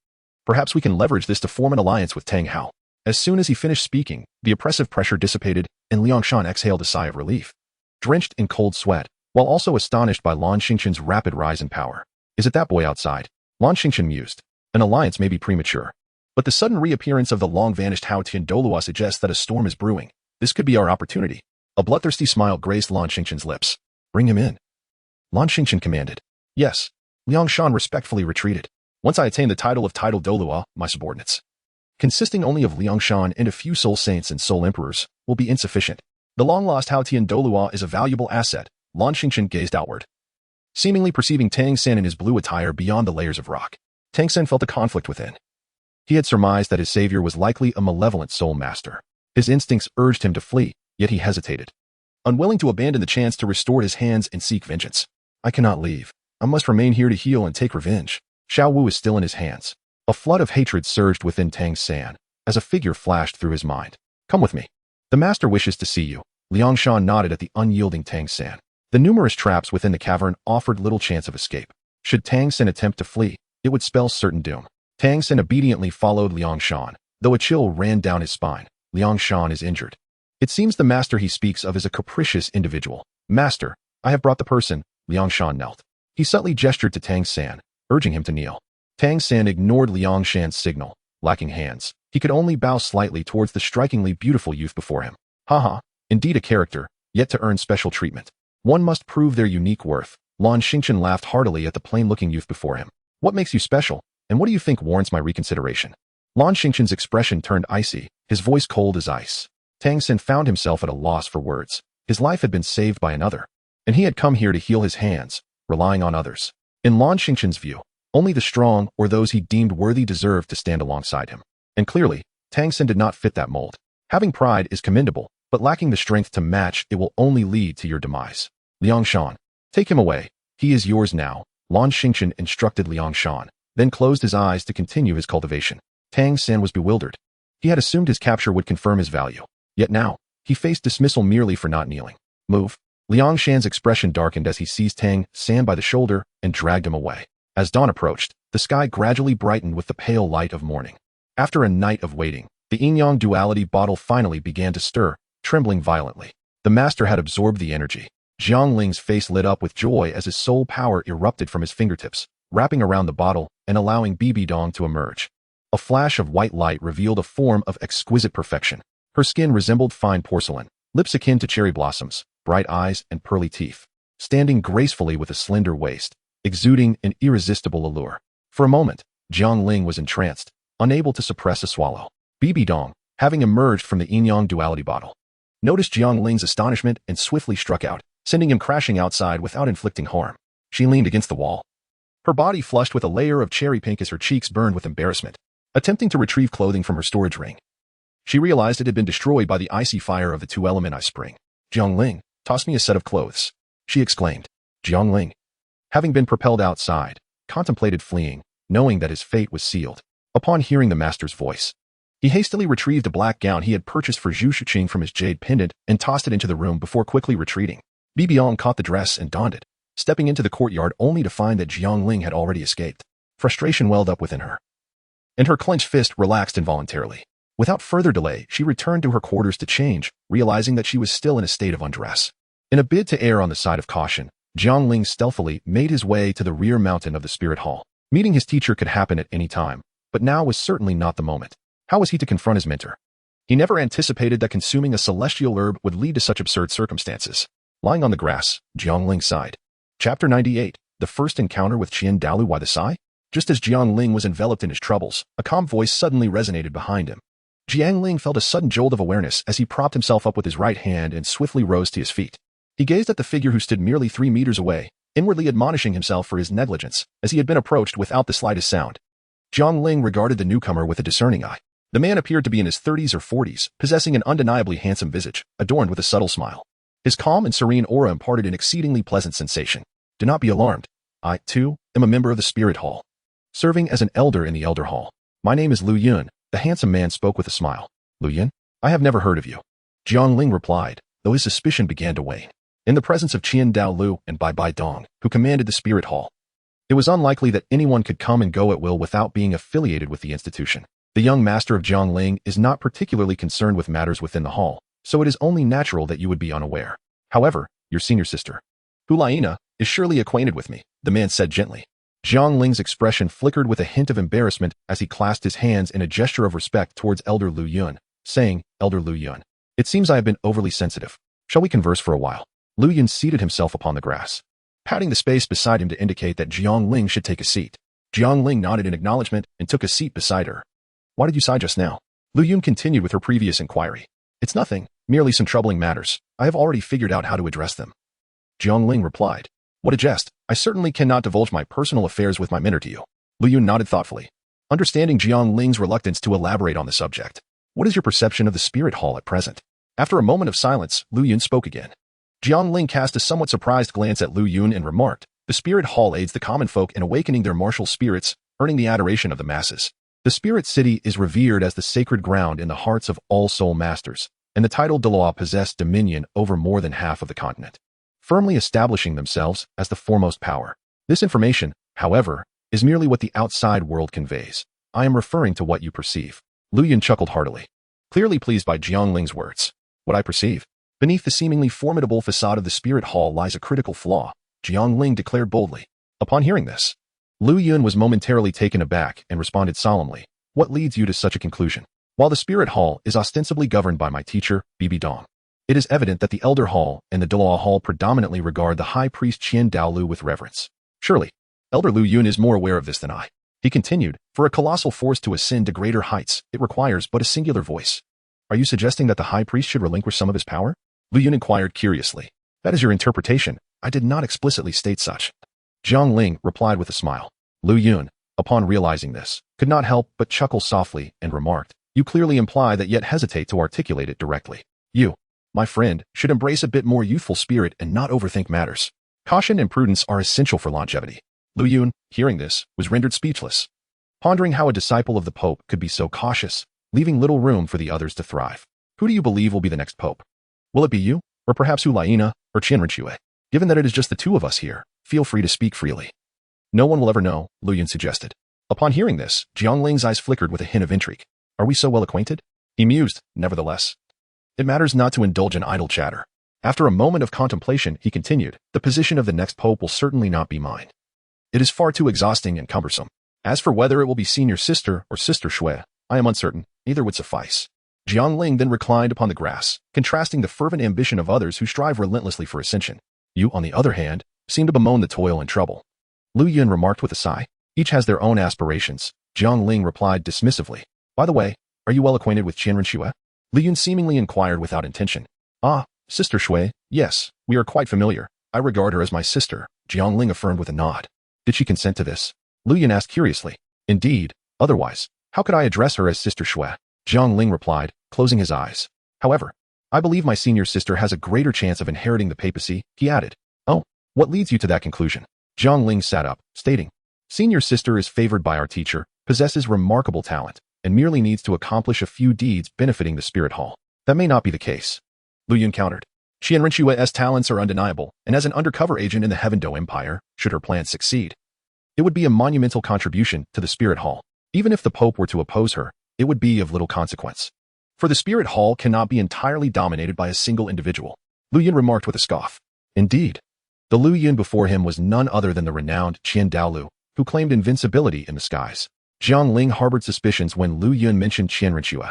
Perhaps we can leverage this to form an alliance with Tang Hao. As soon as he finished speaking, the oppressive pressure dissipated, and Liangshan exhaled a sigh of relief, drenched in cold sweat, while also astonished by Lan Xingqian's rapid rise in power. Is it that boy outside? Lan Xingqian mused. An alliance may be premature, but the sudden reappearance of the long-vanished Haotian Douluo suggests that a storm is brewing. This could be our opportunity. A bloodthirsty smile graced Lan Xingqian's lips. Bring him in. Lan Xingqian commanded. Yes. Liangshan respectfully retreated. Once I attain the title of titled Douluo, my subordinates, consisting only of Liangshan and a few soul saints and soul emperors, will be insufficient. The long-lost Haotian Douluo is a valuable asset. Lan Xingqian gazed outward, seemingly perceiving Tang San in his blue attire beyond the layers of rock. Tang San felt a conflict within. He had surmised that his savior was likely a malevolent soul master. His instincts urged him to flee, yet he hesitated, unwilling to abandon the chance to restore his hands and seek vengeance. I cannot leave. I must remain here to heal and take revenge. Xiao Wu is still in his hands. A flood of hatred surged within Tang San, as a figure flashed through his mind. Come with me. The master wishes to see you. Liangshan nodded at the unyielding Tang San. The numerous traps within the cavern offered little chance of escape. Should Tang San attempt to flee, it would spell certain doom. Tang San obediently followed Liangshan, though a chill ran down his spine. Liangshan is injured. It seems the master he speaks of is a capricious individual. Master, I have brought the person. Liangshan knelt. He subtly gestured to Tang San, urging him to kneel. Tang San ignored Liangshan's signal. Lacking hands, he could only bow slightly towards the strikingly beautiful youth before him. Haha, indeed a character, yet to earn special treatment. One must prove their unique worth. Lan Xingqian laughed heartily at the plain-looking youth before him. What makes you special, and what do you think warrants my reconsideration? Lan Xingqian's expression turned icy, his voice cold as ice. Tang San found himself at a loss for words. His life had been saved by another, and he had come here to heal his hands, relying on others. In Lan Xingqian's view, only the strong or those he deemed worthy deserved to stand alongside him. And clearly, Tang San did not fit that mold. Having pride is commendable, but lacking the strength to match it will only lead to your demise. Liangshan, take him away. He is yours now. Lan Xingqian instructed Liangshan, then closed his eyes to continue his cultivation. Tang San was bewildered. He had assumed his capture would confirm his value. Yet now, he faced dismissal merely for not kneeling. Move. Liangshan's expression darkened as he seized Tang San by the shoulder and dragged him away. As dawn approached, the sky gradually brightened with the pale light of morning. After a night of waiting, the yin-yang duality bottle finally began to stir, trembling violently. The master had absorbed the energy. Jiang Ling's face lit up with joy as his soul power erupted from his fingertips, wrapping around the bottle and allowing Bibi Dong to emerge. A flash of white light revealed a form of exquisite perfection. Her skin resembled fine porcelain, lips akin to cherry blossoms, bright eyes, and pearly teeth, standing gracefully with a slender waist, exuding an irresistible allure. For a moment, Jiang Ling was entranced, unable to suppress a swallow. Bibi Dong, having emerged from the yin-yang duality bottle, noticed Jiang Ling's astonishment and swiftly struck out, sending him crashing outside without inflicting harm. She leaned against the wall, her body flushed with a layer of cherry pink as her cheeks burned with embarrassment, attempting to retrieve clothing from her storage ring. She realized it had been destroyed by the icy fire of the two-element ice spring. Jiang Ling, toss me a set of clothes, she exclaimed. Jiang Ling, having been propelled outside, contemplated fleeing, knowing that his fate was sealed. Upon hearing the master's voice, he hastily retrieved a black gown he had purchased for Zhu Shiqing from his jade pendant and tossed it into the room before quickly retreating. Bibiong caught the dress and donned it, stepping into the courtyard only to find that Jiang Ling had already escaped. Frustration welled up within her, and her clenched fist relaxed involuntarily. Without further delay, she returned to her quarters to change, realizing that she was still in a state of undress. In a bid to err on the side of caution, Jiang Ling stealthily made his way to the rear mountain of the spirit hall. Meeting his teacher could happen at any time, but now was certainly not the moment. How was he to confront his mentor? He never anticipated that consuming a celestial herb would lead to such absurd circumstances. Lying on the grass, Jiang Ling sighed. Chapter 98, The First Encounter with Qian Daolu. Why the sigh? Just as Jiang Ling was enveloped in his troubles, a calm voice suddenly resonated behind him. Jiang Ling felt a sudden jolt of awareness as he propped himself up with his right hand and swiftly rose to his feet. He gazed at the figure who stood merely 3 meters away, inwardly admonishing himself for his negligence, as he had been approached without the slightest sound. Jiang Ling regarded the newcomer with a discerning eye. The man appeared to be in his 30s or 40s, possessing an undeniably handsome visage, adorned with a subtle smile. His calm and serene aura imparted an exceedingly pleasant sensation. Do not be alarmed. I, too, am a member of the Spirit Hall, serving as an elder in the Elder Hall. My name is Lu Yun. The handsome man spoke with a smile. Lu Yun? I have never heard of you. Jiang Ling replied, though his suspicion began to wane. In the presence of Qian Daolu and Bai Bai Dong, who commanded the Spirit Hall, it was unlikely that anyone could come and go at will without being affiliated with the institution. The young master of Jiang Ling is not particularly concerned with matters within the hall, so it is only natural that you would be unaware. However, your senior sister, Hulaina, is surely acquainted with me, the man said gently. Jiang Ling's expression flickered with a hint of embarrassment as he clasped his hands in a gesture of respect towards Elder Lu Yun, saying, Elder Lu Yun, it seems I have been overly sensitive. Shall we converse for a while? Lu Yun seated himself upon the grass, patting the space beside him to indicate that Jiang Ling should take a seat. Jiang Ling nodded in acknowledgement and took a seat beside her. Why did you sigh just now? Lu Yun continued with her previous inquiry. It's nothing, merely some troubling matters. I have already figured out how to address them. Jiang Ling replied. What a jest. I certainly cannot divulge my personal affairs with my mentor to you. Lu Yun nodded thoughtfully, understanding Jiang Ling's reluctance to elaborate on the subject. What is your perception of the Spirit Hall at present? After a moment of silence, Lu Yun spoke again. Jiang Ling cast a somewhat surprised glance at Lu Yun and remarked, the Spirit Hall aids the common folk in awakening their martial spirits, earning the adoration of the masses. The Spirit City is revered as the sacred ground in the hearts of all soul masters, and the titled Douluo possess dominion over more than half of the continent, firmly establishing themselves as the foremost power. This information, however, is merely what the outside world conveys. I am referring to what you perceive. Lu Yun chuckled heartily, clearly pleased by Jiang Ling's words. What I perceive? Beneath the seemingly formidable facade of the Spirit Hall lies a critical flaw, Jiang Ling declared boldly. Upon hearing this, Lu Yun was momentarily taken aback and responded solemnly. What leads you to such a conclusion? While the Spirit Hall is ostensibly governed by my teacher, Bibi Dong, it is evident that the Elder Hall and the Douluo Hall predominantly regard the High Priest Qian Daolu with reverence. Surely, Elder Lu Yun is more aware of this than I. He continued, for a colossal force to ascend to greater heights, it requires but a singular voice. Are you suggesting that the High Priest should relinquish some of his power? Lu Yun inquired curiously. That is your interpretation. I did not explicitly state such. Jiang Ling replied with a smile. Lu Yun, upon realizing this, could not help but chuckle softly and remarked, you clearly imply that yet hesitate to articulate it directly. You, my friend, should embrace a bit more youthful spirit and not overthink matters. Caution and prudence are essential for longevity. Lu Yun, hearing this, was rendered speechless, pondering how a disciple of the Pope could be so cautious, leaving little room for the others to thrive. Who do you believe will be the next Pope? Will it be you, or perhaps Hulaina, or Qianrenchue? Given that it is just the two of us here, feel free to speak freely. No one will ever know, Lu Yun suggested. Upon hearing this, Jiang Ling's eyes flickered with a hint of intrigue. Are we so well acquainted? He mused, nevertheless. It matters not to indulge in idle chatter. After a moment of contemplation, he continued, the position of the next Pope will certainly not be mine. It is far too exhausting and cumbersome. As for whether it will be senior sister or sister Shui, I am uncertain. Either would suffice. Jiang Ling then reclined upon the grass, contrasting the fervent ambition of others who strive relentlessly for ascension. You, on the other hand, seem to bemoan the toil and trouble. Lu Yun remarked with a sigh. Each has their own aspirations. Jiang Ling replied dismissively. By the way, are you well acquainted with Qianren Shui? Lu Yun seemingly inquired without intention. Ah, Sister Shui, yes, we are quite familiar. I regard her as my sister, Jiang Ling affirmed with a nod. Did she consent to this? Lu Yun asked curiously. Indeed, otherwise, how could I address her as Sister Shui? Jiang Ling replied, closing his eyes. However, I believe my senior sister has a greater chance of inheriting the papacy, he added. Oh, what leads you to that conclusion? Jiang Ling sat up, stating, Senior sister is favored by our teacher, possesses remarkable talent, and merely needs to accomplish a few deeds benefiting the spirit hall. That may not be the case. Lu Yun countered. Qianren Shui's talents are undeniable, and as an undercover agent in the Heaven Do Empire, should her plans succeed, it would be a monumental contribution to the spirit hall. Even if the Pope were to oppose her, it would be of little consequence. For the spirit hall cannot be entirely dominated by a single individual. Lu Yun remarked with a scoff. Indeed. The Lu Yun before him was none other than the renowned Qian Douluo, who claimed invincibility in the skies. Jiang Ling harbored suspicions when Lu Yun mentioned Qianren Shui.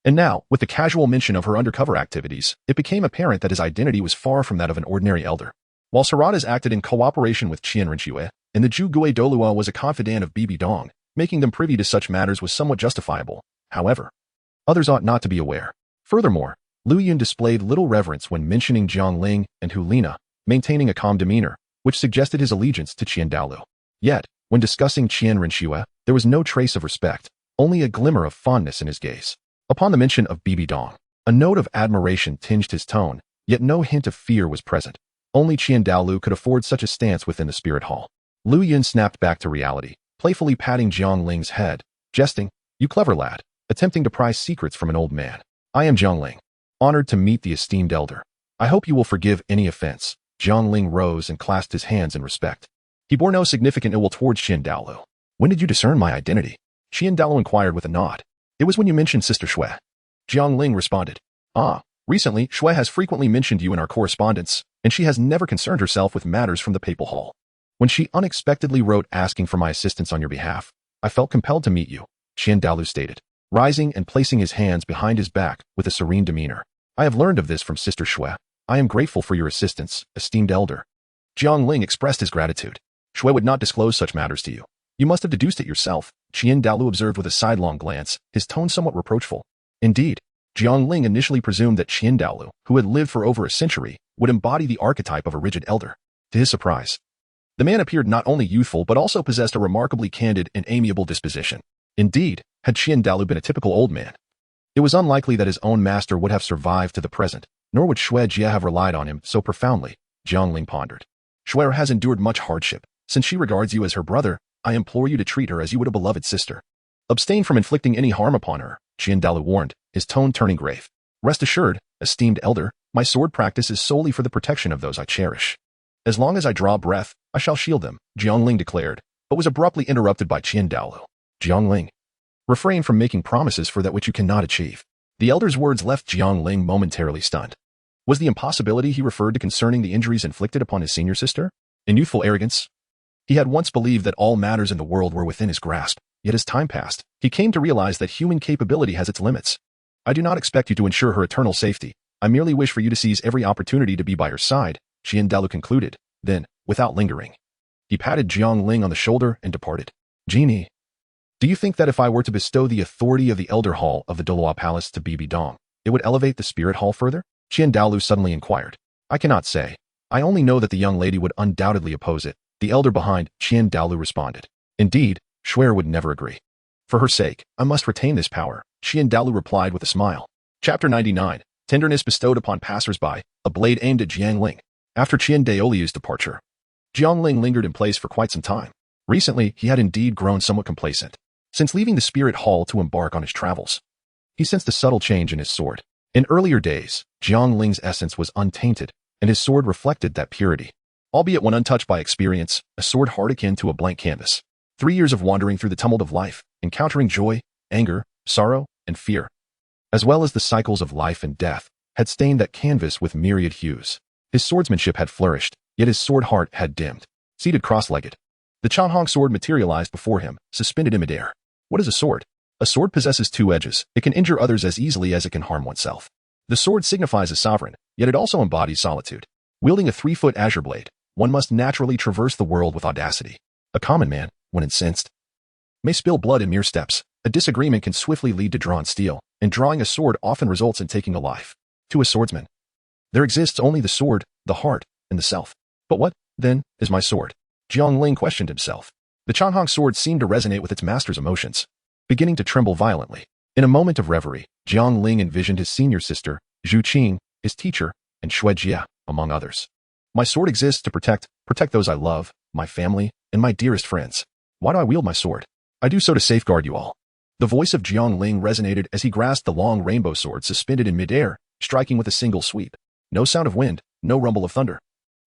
And now, with the casual mention of her undercover activities, it became apparent that his identity was far from that of an ordinary elder. While Saradas acted in cooperation with Qianren Shui, and the Zhuge Douluo was a confidant of Bibi Dong, making them privy to such matters was somewhat justifiable. However, others ought not to be aware. Furthermore, Lu Yun displayed little reverence when mentioning Jiang Ling and Hu Lina, maintaining a calm demeanor, which suggested his allegiance to Qian Douluo. Yet, when discussing Qianren Shui, there was no trace of respect, only a glimmer of fondness in his gaze. Upon the mention of Bibi Dong, a note of admiration tinged his tone, yet no hint of fear was present. Only Qian Douluo could afford such a stance within the spirit hall. Lu Yun snapped back to reality, playfully patting Jiang Ling's head, jesting, You clever lad, attempting to pry secrets from an old man. I am Jiang Ling, honored to meet the esteemed elder. I hope you will forgive any offense. Jiang Ling rose and clasped his hands in respect. He bore no significant ill will towards Qian Douluo. When did you discern my identity? Qian Douluo inquired with a nod. It was when you mentioned Sister Shui. Jiang Ling responded. Ah, recently, Shui has frequently mentioned you in our correspondence, and she has never concerned herself with matters from the papal hall. When she unexpectedly wrote asking for my assistance on your behalf, I felt compelled to meet you, Qian Douluo stated, rising and placing his hands behind his back with a serene demeanor. I have learned of this from Sister Shui. I am grateful for your assistance, esteemed elder. Jiang Ling expressed his gratitude. Shui would not disclose such matters to you. You must have deduced it yourself, Qian Douluo observed with a sidelong glance, his tone somewhat reproachful. Indeed, Jiang Ling initially presumed that Qian Douluo, who had lived for over a century, would embody the archetype of a rigid elder. To his surprise, the man appeared not only youthful but also possessed a remarkably candid and amiable disposition. Indeed, had Qian Douluo been a typical old man, it was unlikely that his own master would have survived to the present, nor would Shui Jie have relied on him so profoundly, Jiang Ling pondered. Shui has endured much hardship. Since she regards you as her brother, I implore you to treat her as you would a beloved sister. Abstain from inflicting any harm upon her, Qian Douluo warned, his tone turning grave. Rest assured, esteemed elder, my sword practice is solely for the protection of those I cherish. As long as I draw breath, I shall shield them, Jiang Ling declared, but was abruptly interrupted by Qian Douluo. Jiang Ling, refrain from making promises for that which you cannot achieve. The elder's words left Jiang Ling momentarily stunned. Was the impossibility he referred to concerning the injuries inflicted upon his senior sister? In youthful arrogance, he had once believed that all matters in the world were within his grasp, yet as time passed, he came to realize that human capability has its limits. I do not expect you to ensure her eternal safety. I merely wish for you to seize every opportunity to be by her side, Qian Douluo concluded. Then, without lingering, he patted Jiang Ling on the shoulder and departed. Genie, do you think that if I were to bestow the authority of the Elder Hall of the Douluo Palace to Bibi Dong, it would elevate the Spirit Hall further? Qian Douluo suddenly inquired. I cannot say. I only know that the young lady would undoubtedly oppose it. The elder behind Qian Douluo responded. Indeed, Shui would never agree. For her sake, I must retain this power, Qian Douluo replied with a smile. Chapter 99. Tenderness bestowed upon passers-by, a blade aimed at Jiang Ling. After Qian Douluo's departure, Jiang Ling lingered in place for quite some time. Recently, he had indeed grown somewhat complacent. Since leaving the Spirit Hall to embark on his travels, he sensed a subtle change in his sword. In earlier days, Jiang Ling's essence was untainted, and his sword reflected that purity. Albeit when untouched by experience, a sword hard akin to a blank canvas. 3 years of wandering through the tumult of life, encountering joy, anger, sorrow, and fear, as well as the cycles of life and death, had stained that canvas with myriad hues. His swordsmanship had flourished, yet his sword heart had dimmed. Seated cross-legged, The Changhong sword materialized before him, suspended in midair. What is a sword? A sword possesses two edges. It can injure others as easily as it can harm oneself. The sword signifies a sovereign, yet it also embodies solitude. Wielding a 3-foot azure blade, one must naturally traverse the world with audacity. A common man, when incensed, may spill blood in mere steps. A disagreement can swiftly lead to drawn steel, and drawing a sword often results in taking a life. To a swordsman, there exists only the sword, the heart, and the self. But what, then, is my sword? Jiang Ling questioned himself. The Changhong sword seemed to resonate with its master's emotions, beginning to tremble violently. In a moment of reverie, Jiang Ling envisioned his senior sister, Zhu Qing, his teacher, and Shui Jia, among others. My sword exists to protect those I love, my family, and my dearest friends. Why do I wield my sword? I do so to safeguard you all. The voice of Jiang Ling resonated as he grasped the long rainbow sword suspended in midair, striking with a single sweep. No sound of wind, no rumble of thunder,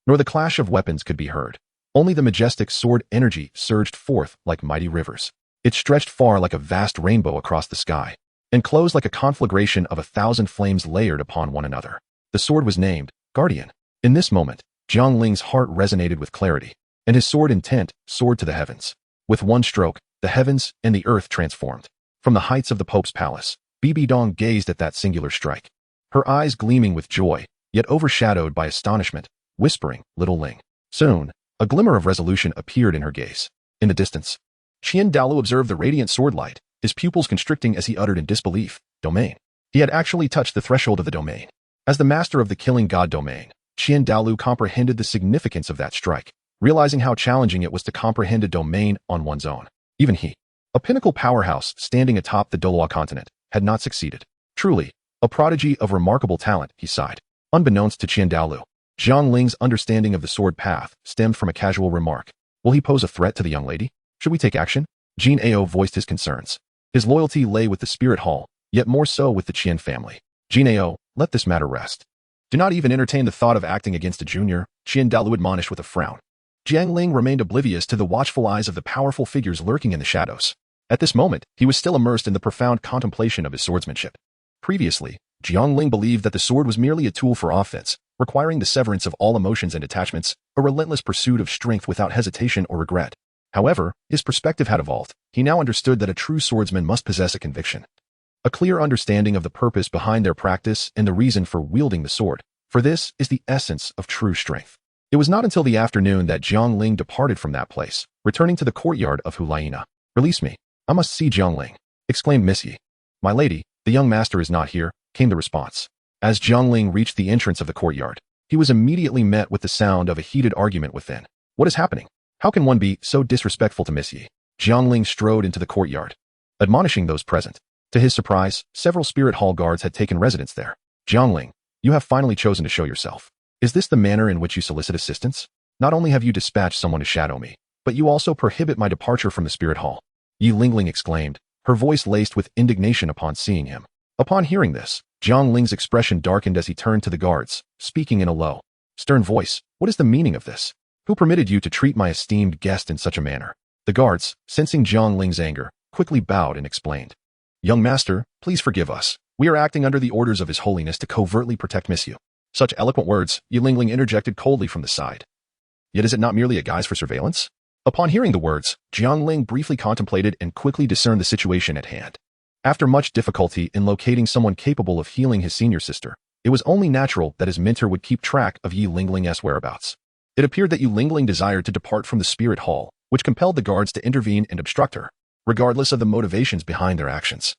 nor the clash of weapons could be heard. Only the majestic sword energy surged forth like mighty rivers. It stretched far like a vast rainbow across the sky, and closed like a conflagration of 1,000 flames layered upon one another. The sword was named Guardian. In this moment, Jiang Ling's heart resonated with clarity, and his sword intent soared to the heavens. With one stroke, the heavens and the earth transformed. From the heights of the Pope's palace, Bibi Dong gazed at that singular strike, her eyes gleaming with joy, yet overshadowed by astonishment, whispering, "Little Ling." Soon, a glimmer of resolution appeared in her gaze. In the distance, Douluo observed the radiant sword light, his pupils constricting as he uttered in disbelief, "Domain." He had actually touched the threshold of the domain. As the master of the killing god domain, Douluo comprehended the significance of that strike, realizing how challenging it was to comprehend a domain on one's own. Even he, a pinnacle powerhouse standing atop the Douluo continent, had not succeeded. Truly, a prodigy of remarkable talent, he sighed. Unbeknownst to Douluo, Jiang Ling's understanding of the sword path stemmed from a casual remark. Will he pose a threat to the young lady? Should we take action? Jin Ao voiced his concerns. His loyalty lay with the Spirit Hall, yet more so with the Qian family. Jin Ao, let this matter rest. Do not even entertain the thought of acting against a junior, Douluo admonished with a frown. Jiang Ling remained oblivious to the watchful eyes of the powerful figures lurking in the shadows. At this moment, he was still immersed in the profound contemplation of his swordsmanship. Previously, Jiang Ling believed that the sword was merely a tool for offense, requiring the severance of all emotions and attachments, a relentless pursuit of strength without hesitation or regret. However, his perspective had evolved. He now understood that a true swordsman must possess a conviction, a clear understanding of the purpose behind their practice and the reason for wielding the sword. For this is the essence of true strength. It was not until the afternoon that Jiang Ling departed from that place, returning to the courtyard of Hulaina. "Release me. I must see Jiang Ling," exclaimed Miss Yi. "My lady, the young master is not here," came the response. As Jiang Ling reached the entrance of the courtyard, he was immediately met with the sound of a heated argument within. What is happening? How can one be so disrespectful to Miss Yi? Jiang Ling strode into the courtyard, admonishing those present. To his surprise, several Spirit Hall guards had taken residence there. "Jiang Ling, you have finally chosen to show yourself. Is this the manner in which you solicit assistance? Not only have you dispatched someone to shadow me, but you also prohibit my departure from the Spirit Hall," Yi Lingling exclaimed, her voice laced with indignation upon seeing him. Upon hearing this, Jiang Ling's expression darkened as he turned to the guards, speaking in a low, stern voice. "What is the meaning of this? Who permitted you to treat my esteemed guest in such a manner?" The guards, sensing Jiang Ling's anger, quickly bowed and explained. "Young master, please forgive us. We are acting under the orders of His Holiness to covertly protect Miss Yu." Such eloquent words, Yi Lingling interjected coldly from the side. "Yet is it not merely a guise for surveillance?" Upon hearing the words, Jiang Ling briefly contemplated and quickly discerned the situation at hand. After much difficulty in locating someone capable of healing his senior sister, it was only natural that his mentor would keep track of Yi Lingling's whereabouts. It appeared that Yi Lingling desired to depart from the Spirit Hall, which compelled the guards to intervene and obstruct her, regardless of the motivations behind their actions.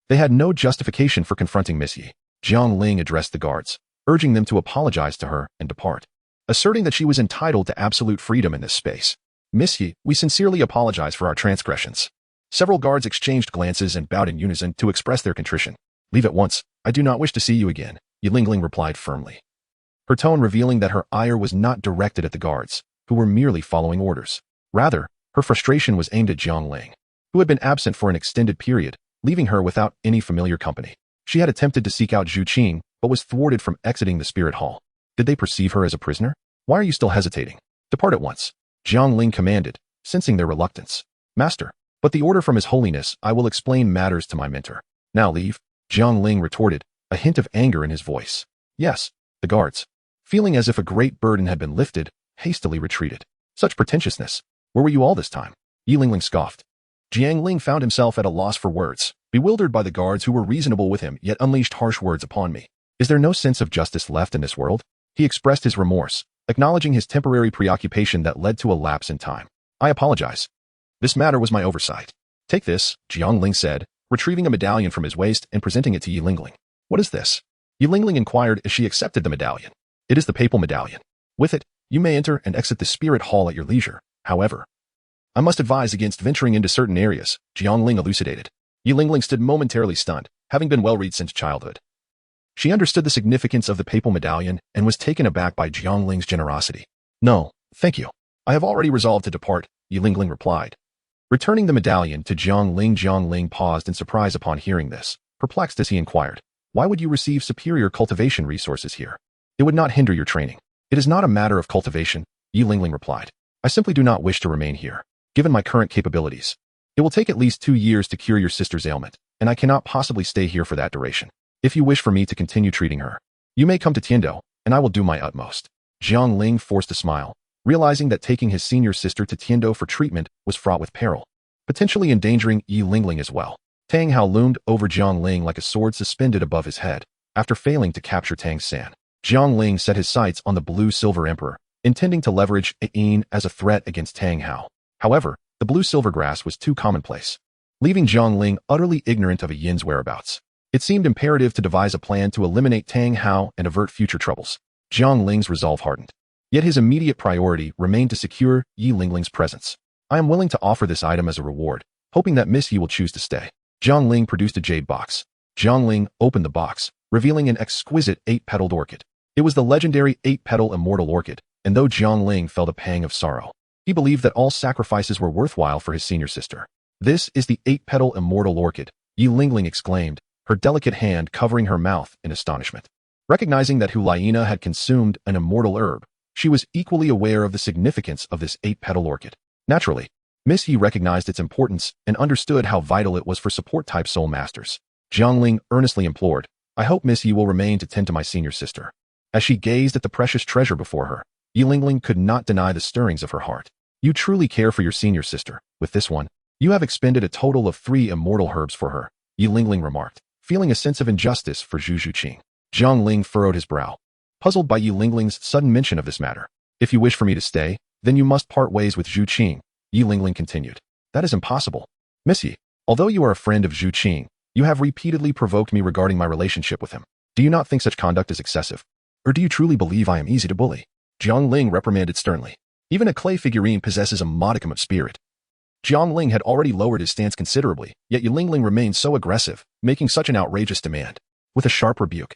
They had no justification for confronting Miss Yi. Jiang Ling addressed the guards, urging them to apologize to her and depart, asserting that she was entitled to absolute freedom in this space. "Miss Yi, we sincerely apologize for our transgressions." Several guards exchanged glances and bowed in unison to express their contrition. "Leave at once. I do not wish to see you again," Yi Lingling replied firmly, her tone revealing that her ire was not directed at the guards, who were merely following orders. Rather, her frustration was aimed at Jiang Ling, who had been absent for an extended period, leaving her without any familiar company. She had attempted to seek out Zhu Qing, but was thwarted from exiting the Spirit Hall. Did they perceive her as a prisoner? "Why are you still hesitating? Depart at once," Jiang Ling commanded, sensing their reluctance. "Master, but the order from His Holiness, I will explain matters to my mentor." "Now leave," Jiang Ling retorted, a hint of anger in his voice. "Yes." The guards, feeling as if a great burden had been lifted, hastily retreated. Such pretentiousness. Where were you all this time? Yi Lingling scoffed. Jiang Ling found himself at a loss for words, bewildered by the guards who were reasonable with him yet unleashed harsh words upon me. Is there no sense of justice left in this world? He expressed his remorse, acknowledging his temporary preoccupation that led to a lapse in time. I apologize. This matter was my oversight. Take this, Jiang Ling said, retrieving a medallion from his waist and presenting it to Yi Lingling. What is this? Yi Lingling inquired as she accepted the medallion. It is the papal medallion. With it, you may enter and exit the spirit hall at your leisure. However, I must advise against venturing into certain areas, Jiang Ling elucidated. Yi Lingling stood momentarily stunned, having been well-read since childhood. She understood the significance of the papal medallion and was taken aback by Jiang Ling's generosity. No, thank you. I have already resolved to depart, Yi Lingling replied. Returning the medallion to Jiang Ling paused in surprise upon hearing this, perplexed as he inquired. Why would you receive superior cultivation resources here? It would not hinder your training. It is not a matter of cultivation, Yi Lingling replied. I simply do not wish to remain here, given my current capabilities. It will take at least 2 years to cure your sister's ailment, and I cannot possibly stay here for that duration. If you wish for me to continue treating her, you may come to Tiando, and I will do my utmost. Jiang Ling forced a smile, realizing that taking his senior sister to Tiando for treatment was fraught with peril, potentially endangering Yi Lingling as well. Tang Hao loomed over Jiang Ling like a sword suspended above his head, after failing to capture Tang San. Jiang Ling set his sights on the blue-silver emperor, intending to leverage Yin as a threat against Tang Hao. However, the blue-silver grass was too commonplace, leaving Jiang Ling utterly ignorant of Yin's whereabouts. It seemed imperative to devise a plan to eliminate Tang Hao and avert future troubles. Jiang Ling's resolve hardened. Yet his immediate priority remained to secure Yi Lingling's presence. I am willing to offer this item as a reward, hoping that Miss Yi will choose to stay. Jiang Ling produced a jade box. Jiang Ling opened the box, revealing an exquisite 8-petaled orchid. It was the legendary 8-petal immortal orchid, and though Jiang Ling felt a pang of sorrow, he believed that all sacrifices were worthwhile for his senior sister. This is the 8-petal immortal orchid, Yi Lingling exclaimed, her delicate hand covering her mouth in astonishment. Recognizing that Hulayina had consumed an immortal herb, she was equally aware of the significance of this 8-petal orchid. Naturally, Miss Yi recognized its importance and understood how vital it was for support-type soul masters. Jiang Ling earnestly implored, I hope Miss Yi will remain to tend to my senior sister. As she gazed at the precious treasure before her, Yi Lingling could not deny the stirrings of her heart. You truly care for your senior sister. With this one, you have expended a total of 3 immortal herbs for her, Yi Lingling remarked, feeling a sense of injustice for Zhu Zhuqing. Jiang Ling furrowed his brow, puzzled by Yi Lingling's sudden mention of this matter. If you wish for me to stay, then you must part ways with Zhu Qing, Yi Lingling continued. That is impossible. Miss Yi, although you are a friend of Zhu Qing, you have repeatedly provoked me regarding my relationship with him. Do you not think such conduct is excessive? Or do you truly believe I am easy to bully? Jiang Ling reprimanded sternly. Even a clay figurine possesses a modicum of spirit. Jiang Ling had already lowered his stance considerably, yet Yi Lingling remained so aggressive, making such an outrageous demand. With a sharp rebuke,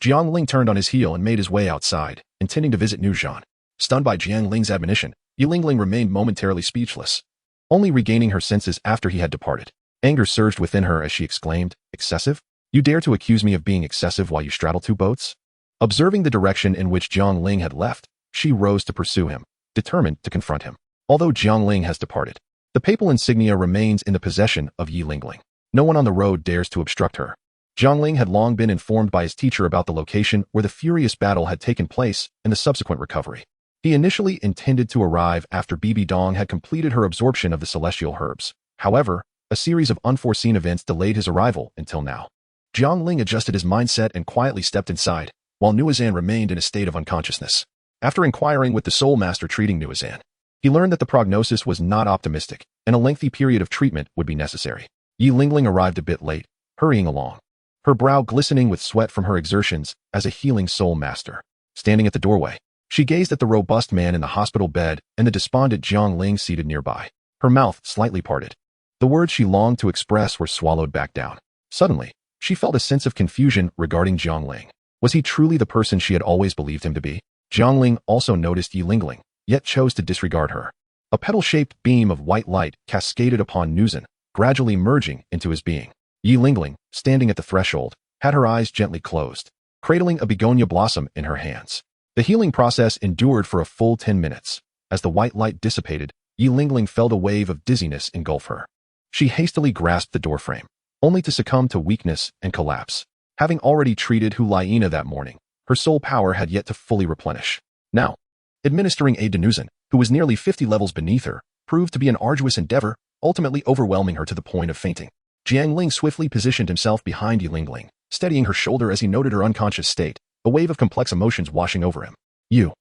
Jiang Ling turned on his heel and made his way outside, intending to visit Nuzhan. Stunned by Jiang Ling's admonition, Yi Lingling remained momentarily speechless, only regaining her senses after he had departed. Anger surged within her as she exclaimed, Excessive? You dare to accuse me of being excessive while you straddle 2 boats? Observing the direction in which Jiang Ling had left, she rose to pursue him, determined to confront him. Although Jiang Ling has departed, the papal insignia remains in the possession of Yi Lingling. No one on the road dares to obstruct her. Jiang Ling had long been informed by his teacher about the location where the furious battle had taken place and the subsequent recovery. He initially intended to arrive after Bibi Dong had completed her absorption of the celestial herbs. However, a series of unforeseen events delayed his arrival until now. Jiang Ling adjusted his mindset and quietly stepped inside, while Nuazan remained in a state of unconsciousness. After inquiring with the soul master treating Nuazan, he learned that the prognosis was not optimistic, and a lengthy period of treatment would be necessary. Yi Lingling arrived a bit late, hurrying along, her brow glistening with sweat from her exertions as a healing soul master. Standing at the doorway, she gazed at the robust man in the hospital bed and the despondent Jiang Ling seated nearby, her mouth slightly parted. The words she longed to express were swallowed back down. Suddenly, she felt a sense of confusion regarding Jiang Ling. Was he truly the person she had always believed him to be? Jiang Ling also noticed Yi Lingling, yet chose to disregard her. A petal-shaped beam of white light cascaded upon Nuzhan, gradually merging into his being. Yi Lingling, standing at the threshold, had her eyes gently closed, cradling a begonia blossom in her hands. The healing process endured for a full 10 minutes. As the white light dissipated, Yi Lingling felt a wave of dizziness engulf her. She hastily grasped the doorframe, only to succumb to weakness and collapse. Having already treated Hulayina that morning, her soul power had yet to fully replenish. Now, administering aid to Nuzhan, who was nearly 50 levels beneath her, proved to be an arduous endeavor, ultimately overwhelming her to the point of fainting. Jiang Ling swiftly positioned himself behind Ling, steadying her shoulder as he noted her unconscious state, a wave of complex emotions washing over him. You,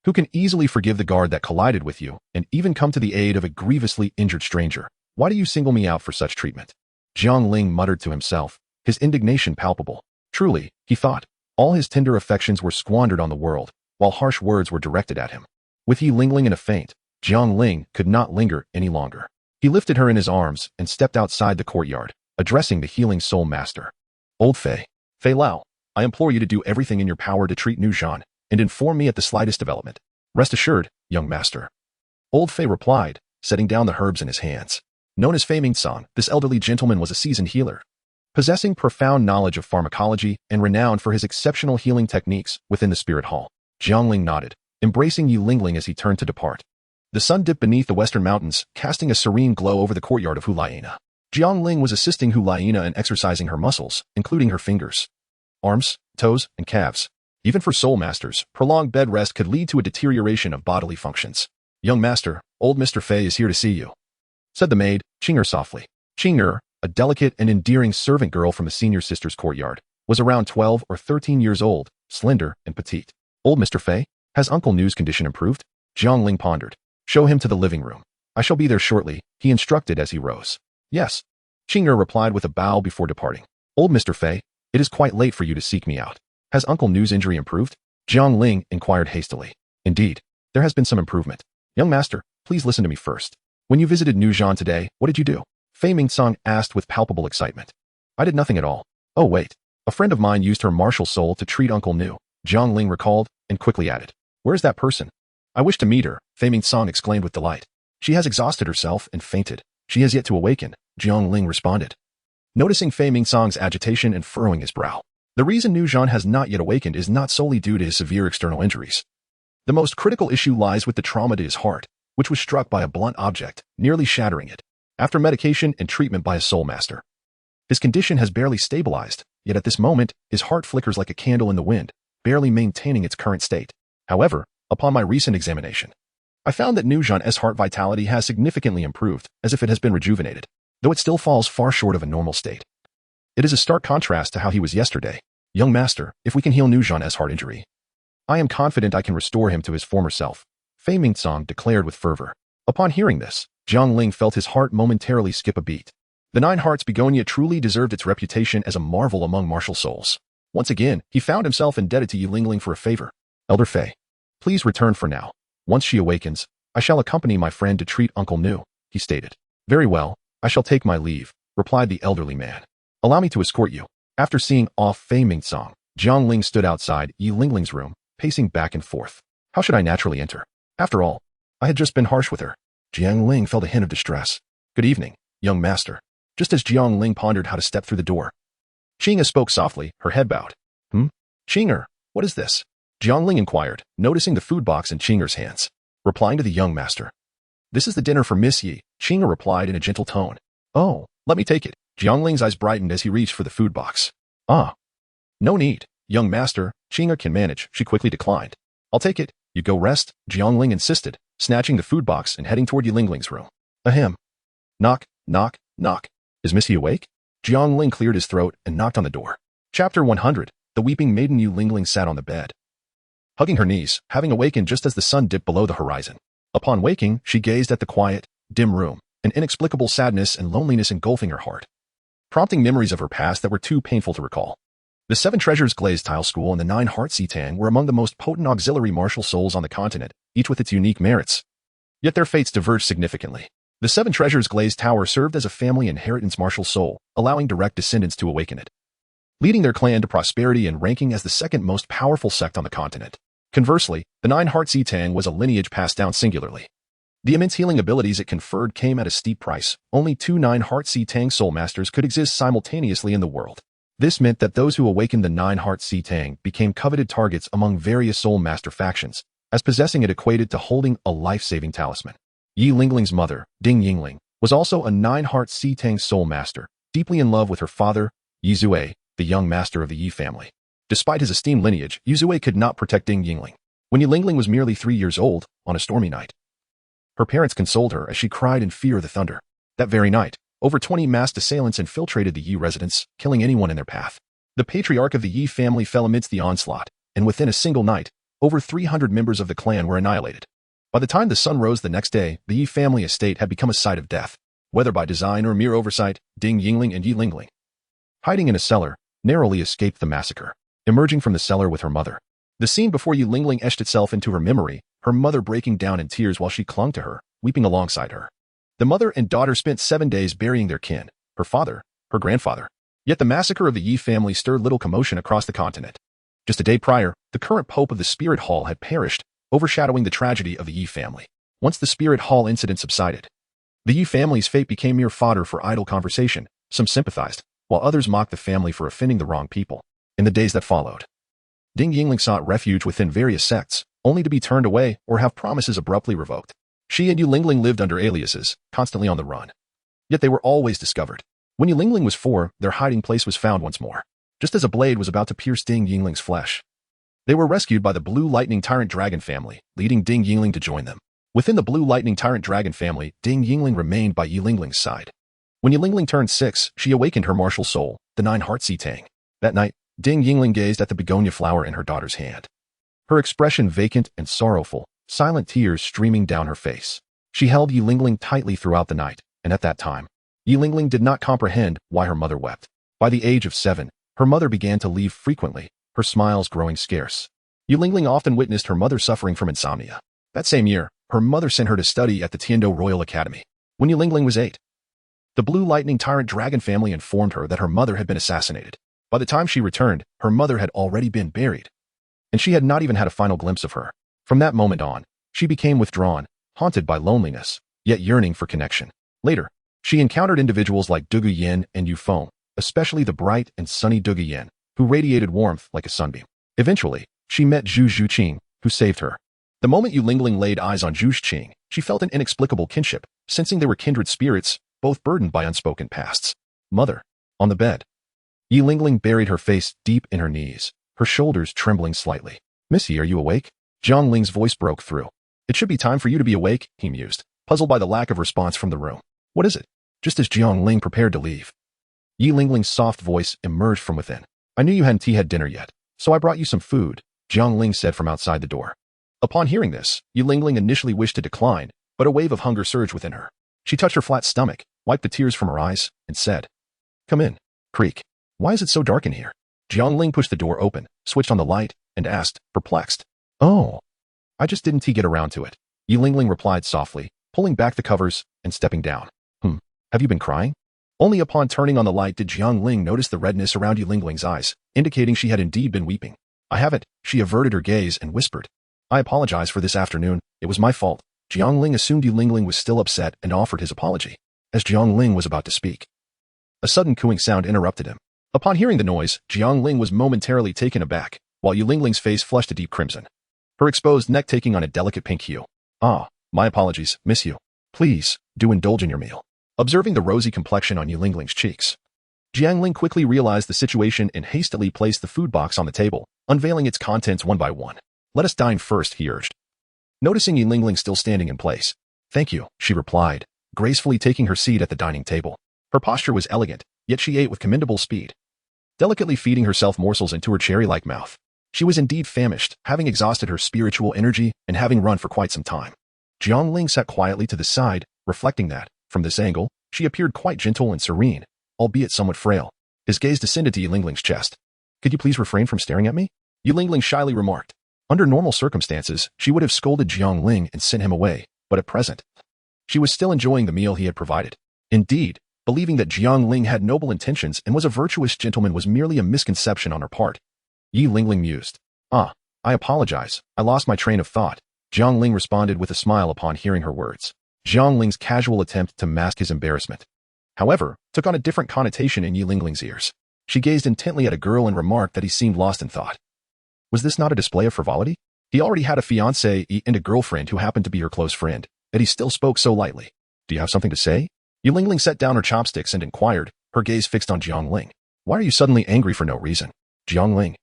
who can easily forgive the guard that collided with you and even come to the aid of a grievously injured stranger, why do you single me out for such treatment? Jiang Ling muttered to himself, his indignation palpable. Truly, he thought, all his tender affections were squandered on the world, while harsh words were directed at him. With Ling in a faint, Jiang Ling could not linger any longer. He lifted her in his arms and stepped outside the courtyard, addressing the healing soul master. Old Fei Lao, I implore you to do everything in your power to treat Nu Zhan, and inform me at the slightest development. Rest assured, young master. Old Fei replied, setting down the herbs in his hands. Known as Fei Ming-song, this elderly gentleman was a seasoned healer, possessing profound knowledge of pharmacology and renowned for his exceptional healing techniques within the spirit hall. Jiang Ling nodded, embracing Ling as he turned to depart. The sun dipped beneath the western mountains, casting a serene glow over the courtyard of Hulaina. Jiang Ling was assisting Hulaina in exercising her muscles, including her fingers, arms, toes, and calves. Even for soul masters, prolonged bed rest could lead to a deterioration of bodily functions. Young master, old Mr. Fei is here to see you, said the maid, Qing'er softly. Qing'er, a delicate and endearing servant girl from the senior sister's courtyard, was around 12 or 13 years old, slender and petite. Old Mr. Fei, has Uncle Nu's condition improved? Jiang Ling pondered. Show him to the living room. I shall be there shortly, he instructed as he rose. Yes. Qing'er replied with a bow before departing. Old Mr. Fei, it is quite late for you to seek me out. Has Uncle Nu's injury improved? Jiang Ling inquired hastily. Indeed, there has been some improvement. Young master, please listen to me first. When you visited Nu Zhan today, what did you do? Fei Ming-song asked with palpable excitement. I did nothing at all. Oh wait, a friend of mine used her martial soul to treat Uncle Nu, Jiang Ling recalled, and quickly added. Where's that person? I wish to meet her, Fei Ming-song exclaimed with delight. She has exhausted herself and fainted. She has yet to awaken, Jiang Ling responded. Noticing Fei Ming-song's agitation and furrowing his brow. The reason Nu Zhan has not yet awakened is not solely due to his severe external injuries. The most critical issue lies with the trauma to his heart, which was struck by a blunt object, nearly shattering it. After medication and treatment by a soul master, his condition has barely stabilized, yet at this moment, his heart flickers like a candle in the wind, barely maintaining its current state. However, upon my recent examination, I found that Nu Zhan's heart vitality has significantly improved, as if it has been rejuvenated, though it still falls far short of a normal state. It is a stark contrast to how he was yesterday. Young master, if we can heal Nu Zhan's heart injury, I am confident I can restore him to his former self, Fei Ming-song declared with fervor. Upon hearing this, Jiang Ling felt his heart momentarily skip a beat. The Nine Hearts begonia truly deserved its reputation as a marvel among martial souls. Once again, he found himself indebted to Ling for a favor. Elder Fei, please return for now. Once she awakens, I shall accompany my friend to treat Uncle Nu, he stated. Very well, I shall take my leave, replied the elderly man. Allow me to escort you. After seeing off Fei Ming-song, Jiang Ling stood outside Ling's room, pacing back and forth. How should I naturally enter? After all, I had just been harsh with her. Jiang Ling felt a hint of distress. Good evening, young master. Just as Jiang Ling pondered how to step through the door, Qing'er spoke softly, her head bowed. Qing'er, what is this? Jiang Ling inquired, noticing the food box in Qing'er's hands. Replying to the young master. This is the dinner for Miss Yi, Qing'er replied in a gentle tone. Oh, let me take it. Jiang Ling's eyes brightened as he reached for the food box. Ah. No need, young master, Qing'er can manage, she quickly declined. I'll take it, you go rest, Jiang Ling insisted, snatching the food box and heading toward Ling's room. Ahem. Knock, knock, knock. Is Miss Yi awake? Jiang Ling cleared his throat and knocked on the door. Chapter 100, the weeping maiden Ling sat on the bed, hugging her knees, having awakened just as the sun dipped below the horizon. Upon waking, she gazed at the quiet, dim room, an inexplicable sadness and loneliness engulfing her heart, prompting memories of her past that were too painful to recall. The Seven Treasures Glazed Tile School and the Nine Heart Sitang were among the most potent auxiliary martial souls on the continent, each with its unique merits. Yet their fates diverged significantly. The Seven Treasures Glazed Tower served as a family inheritance martial soul, allowing direct descendants to awaken it, leading their clan to prosperity and ranking as the second most powerful sect on the continent. Conversely, the Nine Heart Sitang was a lineage passed down singularly. The immense healing abilities it conferred came at a steep price. Only 2 Nine Heart Sitang soul masters could exist simultaneously in the world. This meant that those who awakened the Nine Heart Sitang became coveted targets among various soul master factions, as possessing it equated to holding a life-saving talisman. Lingling's mother, Ding Yingling, was also a Nine Heart Sitang soul master, deeply in love with her father, Zue, the young master of the Yi family. Despite his esteemed lineage, Zue could not protect Ding Yingling. When Lingling was merely 3 years old, on a stormy night, Her parents consoled her as she cried in fear of the thunder. That very night, over 20 masked assailants infiltrated the Yi residence, killing anyone in their path. The patriarch of the Yi family fell amidst the onslaught, and within a single night, over 300 members of the clan were annihilated. By the time the sun rose the next day, the Yi family estate had become a site of death. Whether by design or mere oversight, Ding Yingling and Yi Lingling, hiding in a cellar, narrowly escaped the massacre. Emerging from the cellar with her mother, the scene before Yi Lingling etched itself into her memory, her mother breaking down in tears while she clung to her, weeping alongside her. The mother and daughter spent 7 days burying their kin, her father, her grandfather. Yet the massacre of the Yi family stirred little commotion across the continent. Just a day prior, the current pope of the Spirit Hall had perished, overshadowing the tragedy of the Yi family. Once the Spirit Hall incident subsided, the Yi family's fate became mere fodder for idle conversation. Some sympathized, while others mocked the family for offending the wrong people. In the days that followed, Ding Yingling sought refuge within various sects, only to be turned away or have promises abruptly revoked. She and Yi Lingling lived under aliases, constantly on the run. Yet they were always discovered. When Yi Lingling was 4, their hiding place was found once more. Just as a blade was about to pierce Ding Yingling's flesh, they were rescued by the Blue Lightning Tyrant Dragon family, leading Ding Yingling to join them. Within the Blue Lightning Tyrant Dragon family, Ding Yingling remained by Yi Lingling's side. When Yi Lingling turned 6, she awakened her martial soul, the 9-heart Tang. That night, Ding Yingling gazed at the begonia flower in her daughter's hand. Her expression vacant and sorrowful, silent tears streaming down her face. She held Yi Lingling tightly throughout the night, and at that time, Yi Lingling did not comprehend why her mother wept. By the age of 7, her mother began to leave frequently, her smiles growing scarce. Yi Lingling often witnessed her mother suffering from insomnia. That same year, her mother sent her to study at the Tiando Royal Academy. When Yi Lingling was 8, the Blue Lightning Tyrant Dragon family informed her that her mother had been assassinated. By the time she returned, her mother had already been buried, and she had not even had a final glimpse of her. From that moment on, she became withdrawn, haunted by loneliness, yet yearning for connection. Later, she encountered individuals like Dugu Yin and Yu Feng, especially the bright and sunny Dugu Yin, who radiated warmth like a sunbeam. Eventually, she met Zhu Zhuqing, who saved her. The moment Yi Lingling laid eyes on Zhu Zhuqing, she felt an inexplicable kinship, sensing they were kindred spirits, both burdened by unspoken pasts. Mother. On the bed, Yi Lingling buried her face deep in her knees, her shoulders trembling slightly. "Missy, are you awake?" Jiang Ling's voice broke through. "It should be time for you to be awake," he mused, puzzled by the lack of response from the room. "What is it?" Just as Jiang Ling prepared to leave, Yi Lingling's soft voice emerged from within. "I knew you hadn't had dinner yet, so I brought you some food," Jiang Ling said from outside the door. Upon hearing this, Yi Lingling initially wished to decline, but a wave of hunger surged within her. She touched her flat stomach, wiped the tears from her eyes, and said, "Come in." Creak. "Why is it so dark in here?" Jiang Ling pushed the door open, switched on the light, and asked, perplexed. "Oh, I just didn't get around to it," Yi Lingling replied softly, pulling back the covers and stepping down. Have you been crying?" Only upon turning on the light did Jiang Ling notice the redness around Yi Lingling's eyes, indicating she had indeed been weeping. "I haven't." She averted her gaze and whispered, "I apologize for this afternoon. It was my fault." Jiang Ling assumed Yi Lingling was still upset and offered his apology. As Jiang Ling was about to speak, a sudden cooing sound interrupted him. Upon hearing the noise, Jiang Ling was momentarily taken aback, while Yi Lingling's face flushed a deep crimson, her exposed neck taking on a delicate pink hue. "Ah, my apologies, miss you. Please, do indulge in your meal." Observing the rosy complexion on Yi Lingling's cheeks, Jiang Ling quickly realized the situation and hastily placed the food box on the table, unveiling its contents one by one. "Let us dine first," he urged. Noticing Yi Lingling still standing in place, "Thank you," she replied, gracefully taking her seat at the dining table. Her posture was elegant, yet she ate with commendable speed, delicately feeding herself morsels into her cherry-like mouth. She was indeed famished, having exhausted her spiritual energy and having run for quite some time. Jiang Ling sat quietly to the side, reflecting that, from this angle, she appeared quite gentle and serene, albeit somewhat frail. His gaze descended to Yi Lingling's chest. "Could you please refrain from staring at me?" Yi Lingling shyly remarked. Under normal circumstances, she would have scolded Jiang Ling and sent him away, but at present, she was still enjoying the meal he had provided. Indeed, believing that Jiang Ling had noble intentions and was a virtuous gentleman was merely a misconception on her part. Yi Lingling mused. "Ah, I apologize. I lost my train of thought." Jiang Ling responded with a smile upon hearing her words. Jiang Ling's casual attempt to mask his embarrassment, however, took on a different connotation in Yi Lingling's ears. She gazed intently at a girl and remarked that he seemed lost in thought. Was this not a display of frivolity? He already had a fiancée and a girlfriend who happened to be her close friend, yet he still spoke so lightly. "Do you have something to say?" Yi Lingling set down her chopsticks and inquired, her gaze fixed on Jiang Ling. "Why are you suddenly angry for no reason?" Jiang Ling,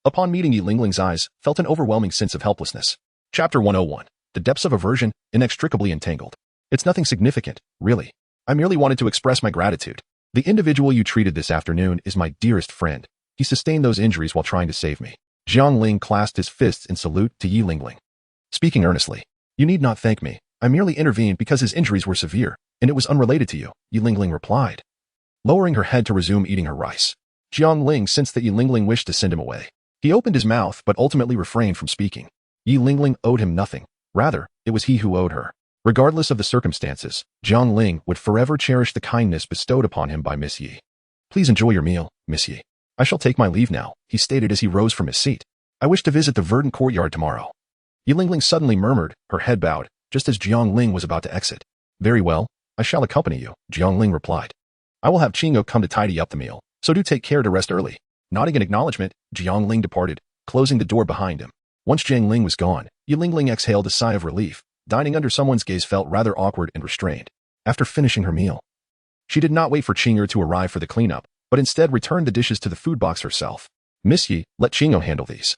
upon meeting Yi Lingling's eyes, felt an overwhelming sense of helplessness. Chapter 101. the depths of aversion inextricably entangled. It's nothing significant, really. I merely wanted to express my gratitude. The individual you treated this afternoon is my dearest friend. He sustained those injuries while trying to save me. Jiang Ling clasped his fists in salute to Yi Lingling. Speaking earnestly, you need not thank me. I merely intervened because his injuries were severe, and it was unrelated to you, Yi Lingling replied. Lowering her head to resume eating her rice, Jiang Ling sensed that Yi Lingling wished to send him away. He opened his mouth but ultimately refrained from speaking. Yi Lingling owed him nothing. Rather, it was he who owed her. Regardless of the circumstances, Jiang Ling would forever cherish the kindness bestowed upon him by Miss Yi. Please enjoy your meal, Miss Yi. I shall take my leave now, he stated as he rose from his seat. I wish to visit the verdant courtyard tomorrow. Yi Lingling suddenly murmured, her head bowed, just as Jiang Ling was about to exit. Very well, I shall accompany you, Jiang Ling replied. I will have Qing'o come to tidy up the meal, so do take care to rest early. Nodding in acknowledgement, Jiang Ling departed, closing the door behind him. Once Jiang Ling was gone, Yi Lingling exhaled a sigh of relief. Dining under someone's gaze felt rather awkward and restrained. After finishing her meal, she did not wait for Qing'o to arrive for the cleanup, but instead returned the dishes to the food box herself. Miss Yi, let Qing'o handle these.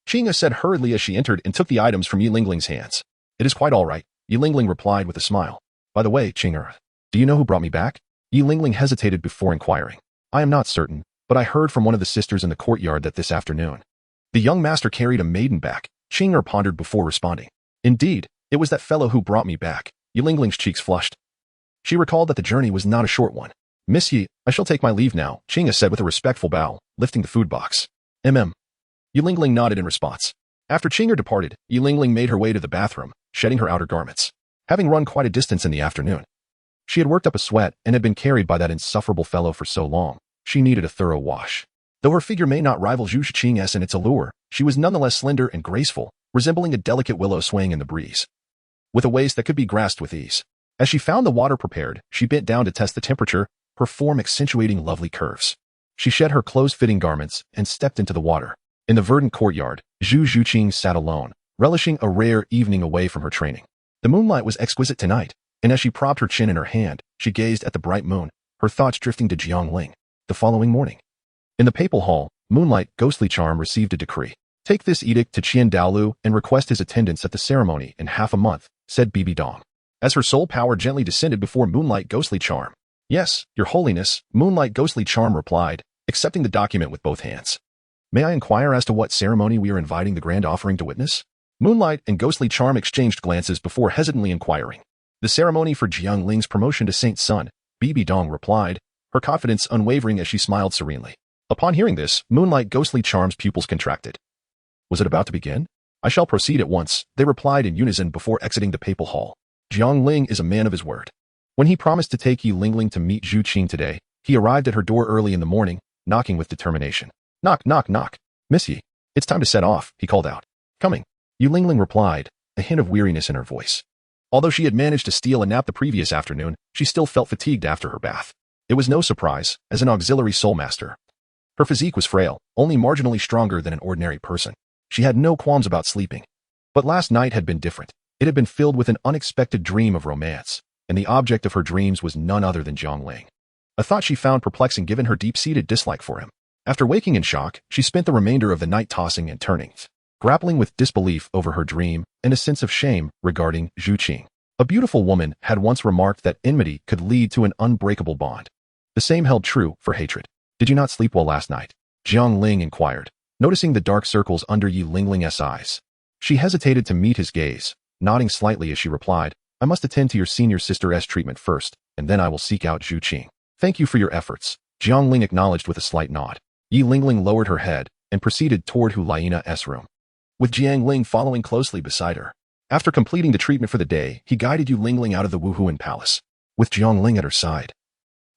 Qing'o said hurriedly as she entered and took the items from Yi Lingling's hands. It is quite all right, Yi Lingling replied with a smile. By the way, Qing'o, do you know who brought me back? Yi Lingling hesitated before inquiring. I am not certain, but I heard from one of the sisters in the courtyard that this afternoon the young master carried a maiden back. Qing'o pondered before responding. Indeed, it was that fellow who brought me back. Yi Lingling's cheeks flushed. She recalled that the journey was not a short one. Miss Yi, I shall take my leave now, Qing'o said with a respectful bow, lifting the food box. Yi Lingling nodded in response. After Qing'o departed, Yi Lingling made her way to the bathroom, shedding her outer garments. Having run quite a distance in the afternoon, she had worked up a sweat and had been carried by that insufferable fellow for so long. She needed a thorough wash. Though her figure may not rival Zhu Shiqing's in its allure, she was nonetheless slender and graceful, resembling a delicate willow swaying in the breeze, with a waist that could be grasped with ease. As she found the water prepared, she bent down to test the temperature, her form accentuating lovely curves. She shed her close-fitting garments and stepped into the water. In the verdant courtyard, Zhu Zhuqing sat alone, relishing a rare evening away from her training. The moonlight was exquisite tonight, and as she propped her chin in her hand, she gazed at the bright moon, her thoughts drifting to Jiang Ling. The following morning, in the papal hall, Moonlight Ghostly Charm received a decree. Take this edict to Qian Douluo and request his attendance at the ceremony in half a month, said Bibi Dong, as her soul power gently descended before Moonlight Ghostly Charm. Yes, Your Holiness, Moonlight Ghostly Charm replied, accepting the document with both hands. May I inquire as to what ceremony we are inviting the grand offering to witness? Moonlight and Ghostly Charm exchanged glances before hesitantly inquiring. The ceremony for Jiang Ling's promotion to Saint Sun, Bibi Dong replied, her confidence unwavering as she smiled serenely. Upon hearing this, Moonlight Ghostly Charm's pupils contracted. Was it about to begin? I shall proceed at once, they replied in unison before exiting the papal hall. Jiang Ling is a man of his word. When he promised to take Yi Lingling to meet Zhu Qing today, he arrived at her door early in the morning, knocking with determination. Knock, knock, knock. Miss Yi, it's time to set off, he called out. Coming. Yi Lingling replied, a hint of weariness in her voice. Although she had managed to steal a nap the previous afternoon, she still felt fatigued after her bath. It was no surprise, as an auxiliary soul master. Her physique was frail, only marginally stronger than an ordinary person. She had no qualms about sleeping. But last night had been different. It had been filled with an unexpected dream of romance, and the object of her dreams was none other than Jiang Ling. A thought she found perplexing given her deep-seated dislike for him. After waking in shock, she spent the remainder of the night tossing and turning, grappling with disbelief over her dream and a sense of shame regarding Zhu Qing. A beautiful woman had once remarked that enmity could lead to an unbreakable bond. The same held true for hatred. Did you not sleep well last night? Jiang Ling inquired, noticing the dark circles under Yi Lingling's eyes. She hesitated to meet his gaze, nodding slightly as she replied, I must attend to your senior sister's treatment first, and then I will seek out Zhu Qing. Thank you for your efforts, Jiang Ling acknowledged with a slight nod. Yi Lingling lowered her head and proceeded toward Hu Lina's room, with Jiang Ling following closely beside her. After completing the treatment for the day, he guided Yi Lingling out of the Wuhuan palace, with Jiang Ling at her side.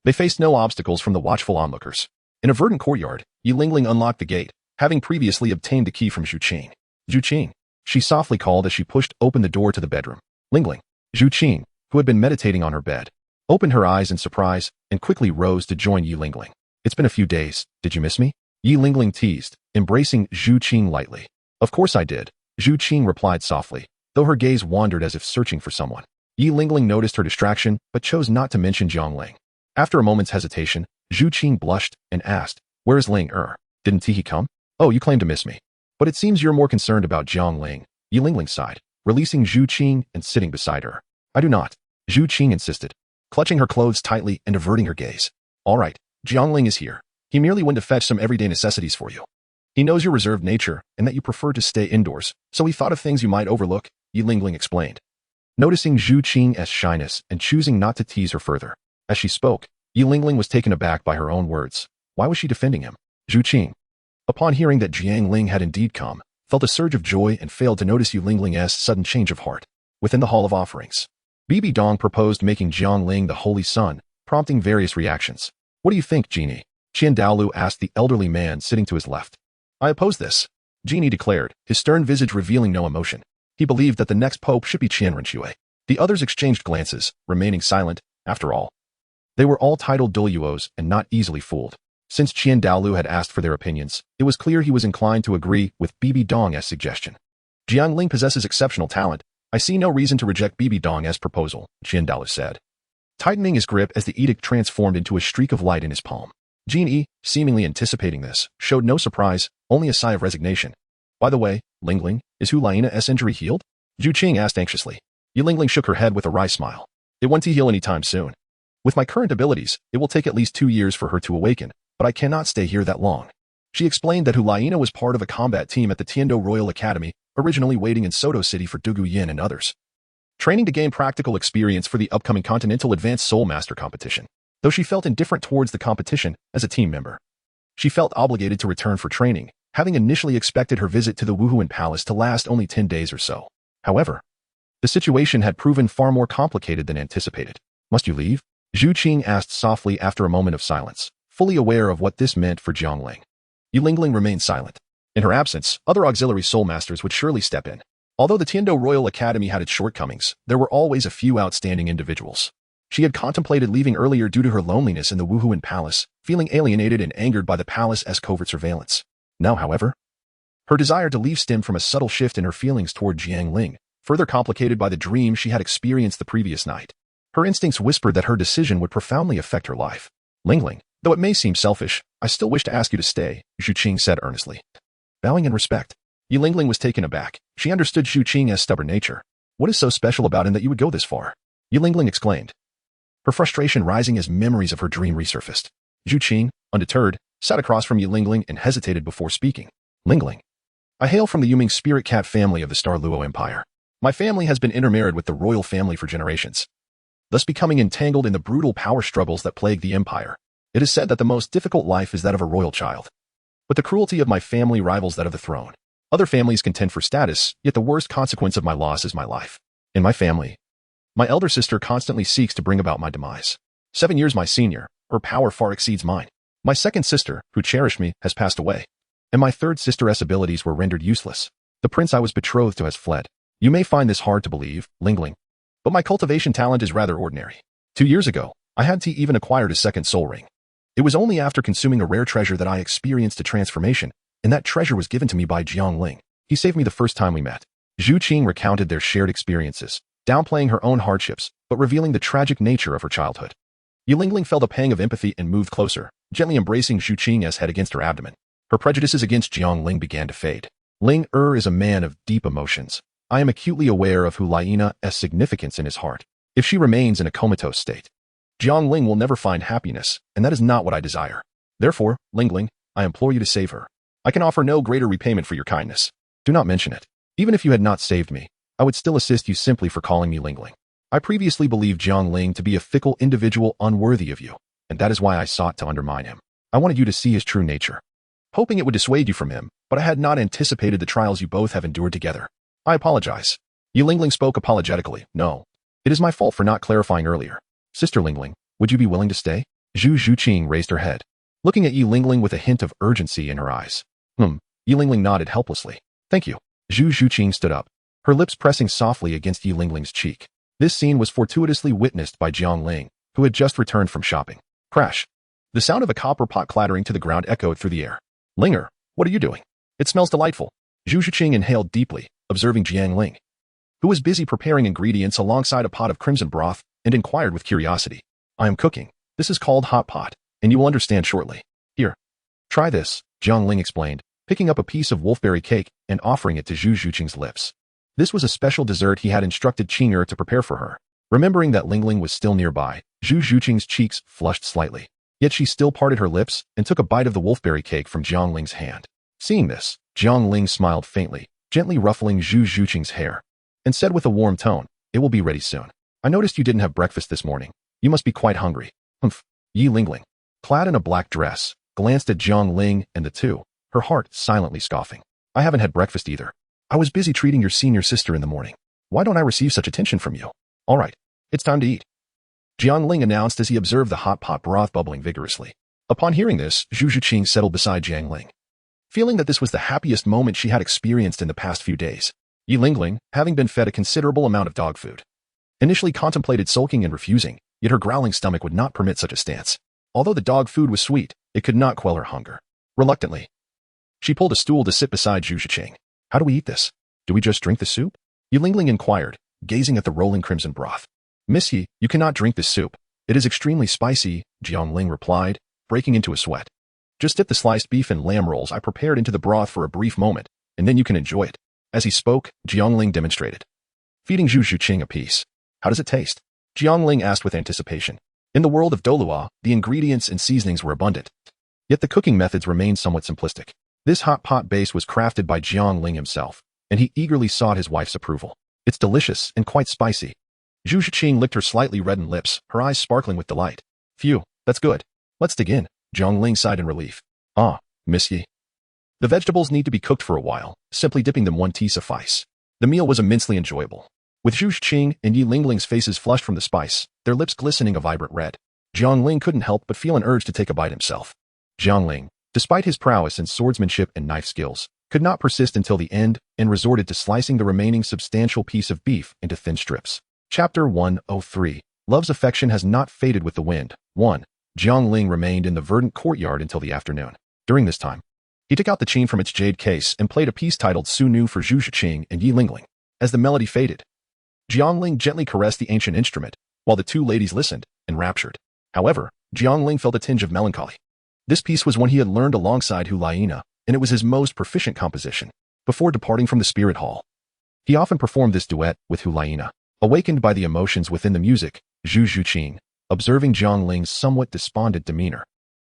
They faced no obstacles from the watchful onlookers. In a verdant courtyard, Yi Lingling unlocked the gate, having previously obtained the key from Zhu Qing. Zhu Qing, she softly called as she pushed open the door to the bedroom. Lingling. Zhu Qing, who had been meditating on her bed, opened her eyes in surprise and quickly rose to join Yi Lingling. It's been a few days, did you miss me? Yi Lingling teased, embracing Zhu Qing lightly. Of course I did, Zhu Qing replied softly, though her gaze wandered as if searching for someone. Yi Lingling noticed her distraction, but chose not to mention Jiang Ling. After a moment's hesitation, Zhu Qing blushed and asked, where is Ling? Didn't he come? Oh, you claim to miss me. But it seems you're more concerned about Jiang Ling, Yi Lingling sighed. releasing Zhu Qing and sitting beside her. I do not, Zhu Qing insisted, clutching her clothes tightly and averting her gaze. All right, Jiang Ling is here. He merely went to fetch some everyday necessities for you. He knows your reserved nature and that you prefer to stay indoors, so he thought of things you might overlook, Yi Lingling explained. Noticing Zhu Qing's shyness and choosing not to tease her further. As she spoke, Yi Lingling was taken aback by her own words. Why was she defending him? Zhu Qing, upon hearing that Jiang Ling had indeed come, felt a surge of joy and failed to notice Yi Lingling's sudden change of heart. Within the Hall of Offerings, Bibi Dong proposed making Jiang Ling the Holy Son, prompting various reactions. What do you think, Genie? Qian Douluo asked the elderly man sitting to his left. I oppose this, Genie declared, his stern visage revealing no emotion. He believed that the next pope should be Qian Renxue. The others exchanged glances, remaining silent. After all, they were all titled Douluos and not easily fooled. Since Qian Douluo had asked for their opinions, it was clear he was inclined to agree with Bibi Dong's suggestion. Jiang Ling possesses exceptional talent. I see no reason to reject Bibi Dong's proposal, Qian Douluo said, tightening his grip as the edict transformed into a streak of light in his palm. Genie, seemingly anticipating this, showed no surprise, only a sigh of resignation. By the way, Lingling, is Hu Lai's injury healed? Zhu Qing asked anxiously. Yi Lingling shook her head with a wry smile. It won't heal anytime soon. With my current abilities, it will take at least 2 years for her to awaken, but I cannot stay here that long. She explained that Hu Lai was part of a combat team at the Tiando Royal Academy, originally waiting in Soto City for Dugu Yin and others, training to gain practical experience for the upcoming Continental Advanced Soul Master competition. Though she felt indifferent towards the competition as a team member, she felt obligated to return for training, having initially expected her visit to the Wuhuan Palace to last only 10 days or so. However, the situation had proven far more complicated than anticipated. Must you leave? Zhu Qing asked softly after a moment of silence, fully aware of what this meant for Jiang Ling. Yi Lingling remained silent. In her absence, other auxiliary soul masters would surely step in. Although the Tiando Royal Academy had its shortcomings, there were always a few outstanding individuals. She had contemplated leaving earlier due to her loneliness in the Wuhuan Palace, feeling alienated and angered by the palace's covert surveillance. Now, however, her desire to leave stemmed from a subtle shift in her feelings toward Jiang Ling, further complicated by the dream she had experienced the previous night. Her instincts whispered that her decision would profoundly affect her life. Lingling, though it may seem selfish, I still wish to ask you to stay, Zhu Qing said earnestly. Bowing in respect, Yi Lingling was taken aback. She understood Zhu Qing's stubborn nature. What is so special about him that you would go this far? Yi Lingling exclaimed, her frustration rising as memories of her dream resurfaced. Zhu Qing, undeterred, sat across from Yi Lingling and hesitated before speaking. Lingling, I hail from the Yuming spirit cat family of the Star Luo Empire. My family has been intermarried with the royal family for generations, thus becoming entangled in the brutal power struggles that plague the empire. It is said that the most difficult life is that of a royal child. But the cruelty of my family rivals that of the throne. Other families contend for status, yet the worst consequence of my loss is my life. In my family, my elder sister constantly seeks to bring about my demise. 7 years my senior, her power far exceeds mine. My second sister, who cherished me, has passed away. And my third sister's abilities were rendered useless. The prince I was betrothed to has fled. You may find this hard to believe, Lingling, but my cultivation talent is rather ordinary. 2 years ago, I had to even acquired a second soul ring. It was only after consuming a rare treasure that I experienced a transformation, and that treasure was given to me by Jiang Ling. He saved me the first time we met. Zhu Qing recounted their shared experiences, downplaying her own hardships, but revealing the tragic nature of her childhood. Yi Lingling felt a pang of empathy and moved closer, gently embracing Zhu Qing's head against her abdomen. Her prejudices against Jiang Ling began to fade. Ling is a man of deep emotions. I am acutely aware of Hu Lai's significance in his heart. If she remains in a comatose state, Jiang Ling will never find happiness, and that is not what I desire. Therefore, Lingling, I implore you to save her. I can offer no greater repayment for your kindness. Do not mention it. Even if you had not saved me, I would still assist you simply for calling me Lingling. I previously believed Jiang Ling to be a fickle individual unworthy of you, and that is why I sought to undermine him. I wanted you to see his true nature, hoping it would dissuade you from him, but I had not anticipated the trials you both have endured together. I apologize. Yi Lingling spoke apologetically. No. It is my fault for not clarifying earlier. Sister Lingling, would you be willing to stay? Zhu Qing raised her head, looking at Yi Lingling with a hint of urgency in her eyes. Yi Lingling nodded helplessly. Thank you. Zhu Qing stood up, her lips pressing softly against Yi Lingling's cheek. This scene was fortuitously witnessed by Jiang Ling, who had just returned from shopping. Crash. The sound of a copper pot clattering to the ground echoed through the air. Linger, what are you doing? It smells delightful. Zhu Qing inhaled deeply, observing Jiang Ling, who was busy preparing ingredients alongside a pot of crimson broth, and inquired with curiosity. I am cooking. This is called hot pot, and you will understand shortly. Here. Try this, Jiang Ling explained, picking up a piece of wolfberry cake and offering it to Zhu Qing's lips. This was a special dessert he had instructed Qing'er to prepare for her. Remembering that Ling Ling was still nearby, Zhu Zhuqing's cheeks flushed slightly. Yet she still parted her lips and took a bite of the wolfberry cake from Jiang Ling's hand. Seeing this, Jiang Ling smiled faintly, gently ruffling Zhu Zhuqing's hair, and said with a warm tone, "It will be ready soon. I noticed you didn't have breakfast this morning. You must be quite hungry." Humph. Yi Lingling, clad in a black dress, glanced at Jiang Ling and the two, her heart silently scoffing. "I haven't had breakfast either. I was busy treating your senior sister in the morning. Why don't I receive such attention from you? All right, it's time to eat," Jiang Ling announced as he observed the hot pot broth bubbling vigorously. Upon hearing this, Zhu Zhuqing settled beside Jiang Ling, feeling that this was the happiest moment she had experienced in the past few days. Yi Lingling, having been fed a considerable amount of dog food, initially contemplated sulking and refusing, yet her growling stomach would not permit such a stance. Although the dog food was sweet, it could not quell her hunger. Reluctantly, she pulled a stool to sit beside Zhu Zhuqing. "How do we eat this? Do we just drink the soup?" Yi Lingling inquired, gazing at the rolling crimson broth. "Miss Yi, you cannot drink this soup. It is extremely spicy," Jiang Ling replied, breaking into a sweat. "Just dip the sliced beef and lamb rolls I prepared into the broth for a brief moment, and then you can enjoy it." As he spoke, Jiang Ling demonstrated, feeding Zhu Zhuqing a piece. "How does it taste?" Jiang Ling asked with anticipation. In the world of Douluo, the ingredients and seasonings were abundant, yet the cooking methods remained somewhat simplistic. This hot pot base was crafted by Jiang Ling himself, and he eagerly sought his wife's approval. "It's delicious and quite spicy." Zhu Zhuqing licked her slightly reddened lips, her eyes sparkling with delight. "Phew, that's good. Let's dig in," Jiang Ling sighed in relief. "Ah, Miss Yi. The vegetables need to be cooked for a while, simply dipping them one tea suffice." The meal was immensely enjoyable. With Zhu Zhuqing and Yi Lingling's faces flushed from the spice, their lips glistening a vibrant red, Jiang Ling couldn't help but feel an urge to take a bite himself. Jiang Ling, despite his prowess in swordsmanship and knife skills, could not persist until the end and resorted to slicing the remaining substantial piece of beef into thin strips. Chapter 103. Love's affection has not faded with the wind. 1. Jiang Ling remained in the verdant courtyard until the afternoon. During this time, he took out the chain from its jade case and played a piece titled Su Nu for Zhu Zhuqing and Yi Lingling. As the melody faded, Jiang Ling gently caressed the ancient instrument, while the two ladies listened, enraptured. However, Jiang Ling felt a tinge of melancholy. This piece was one he had learned alongside Hulaina, and it was his most proficient composition. Before departing from the spirit hall, he often performed this duet with Hulaina. Awakened by the emotions within the music, Zhu Zhuqing, observing Jiang Ling's somewhat despondent demeanor,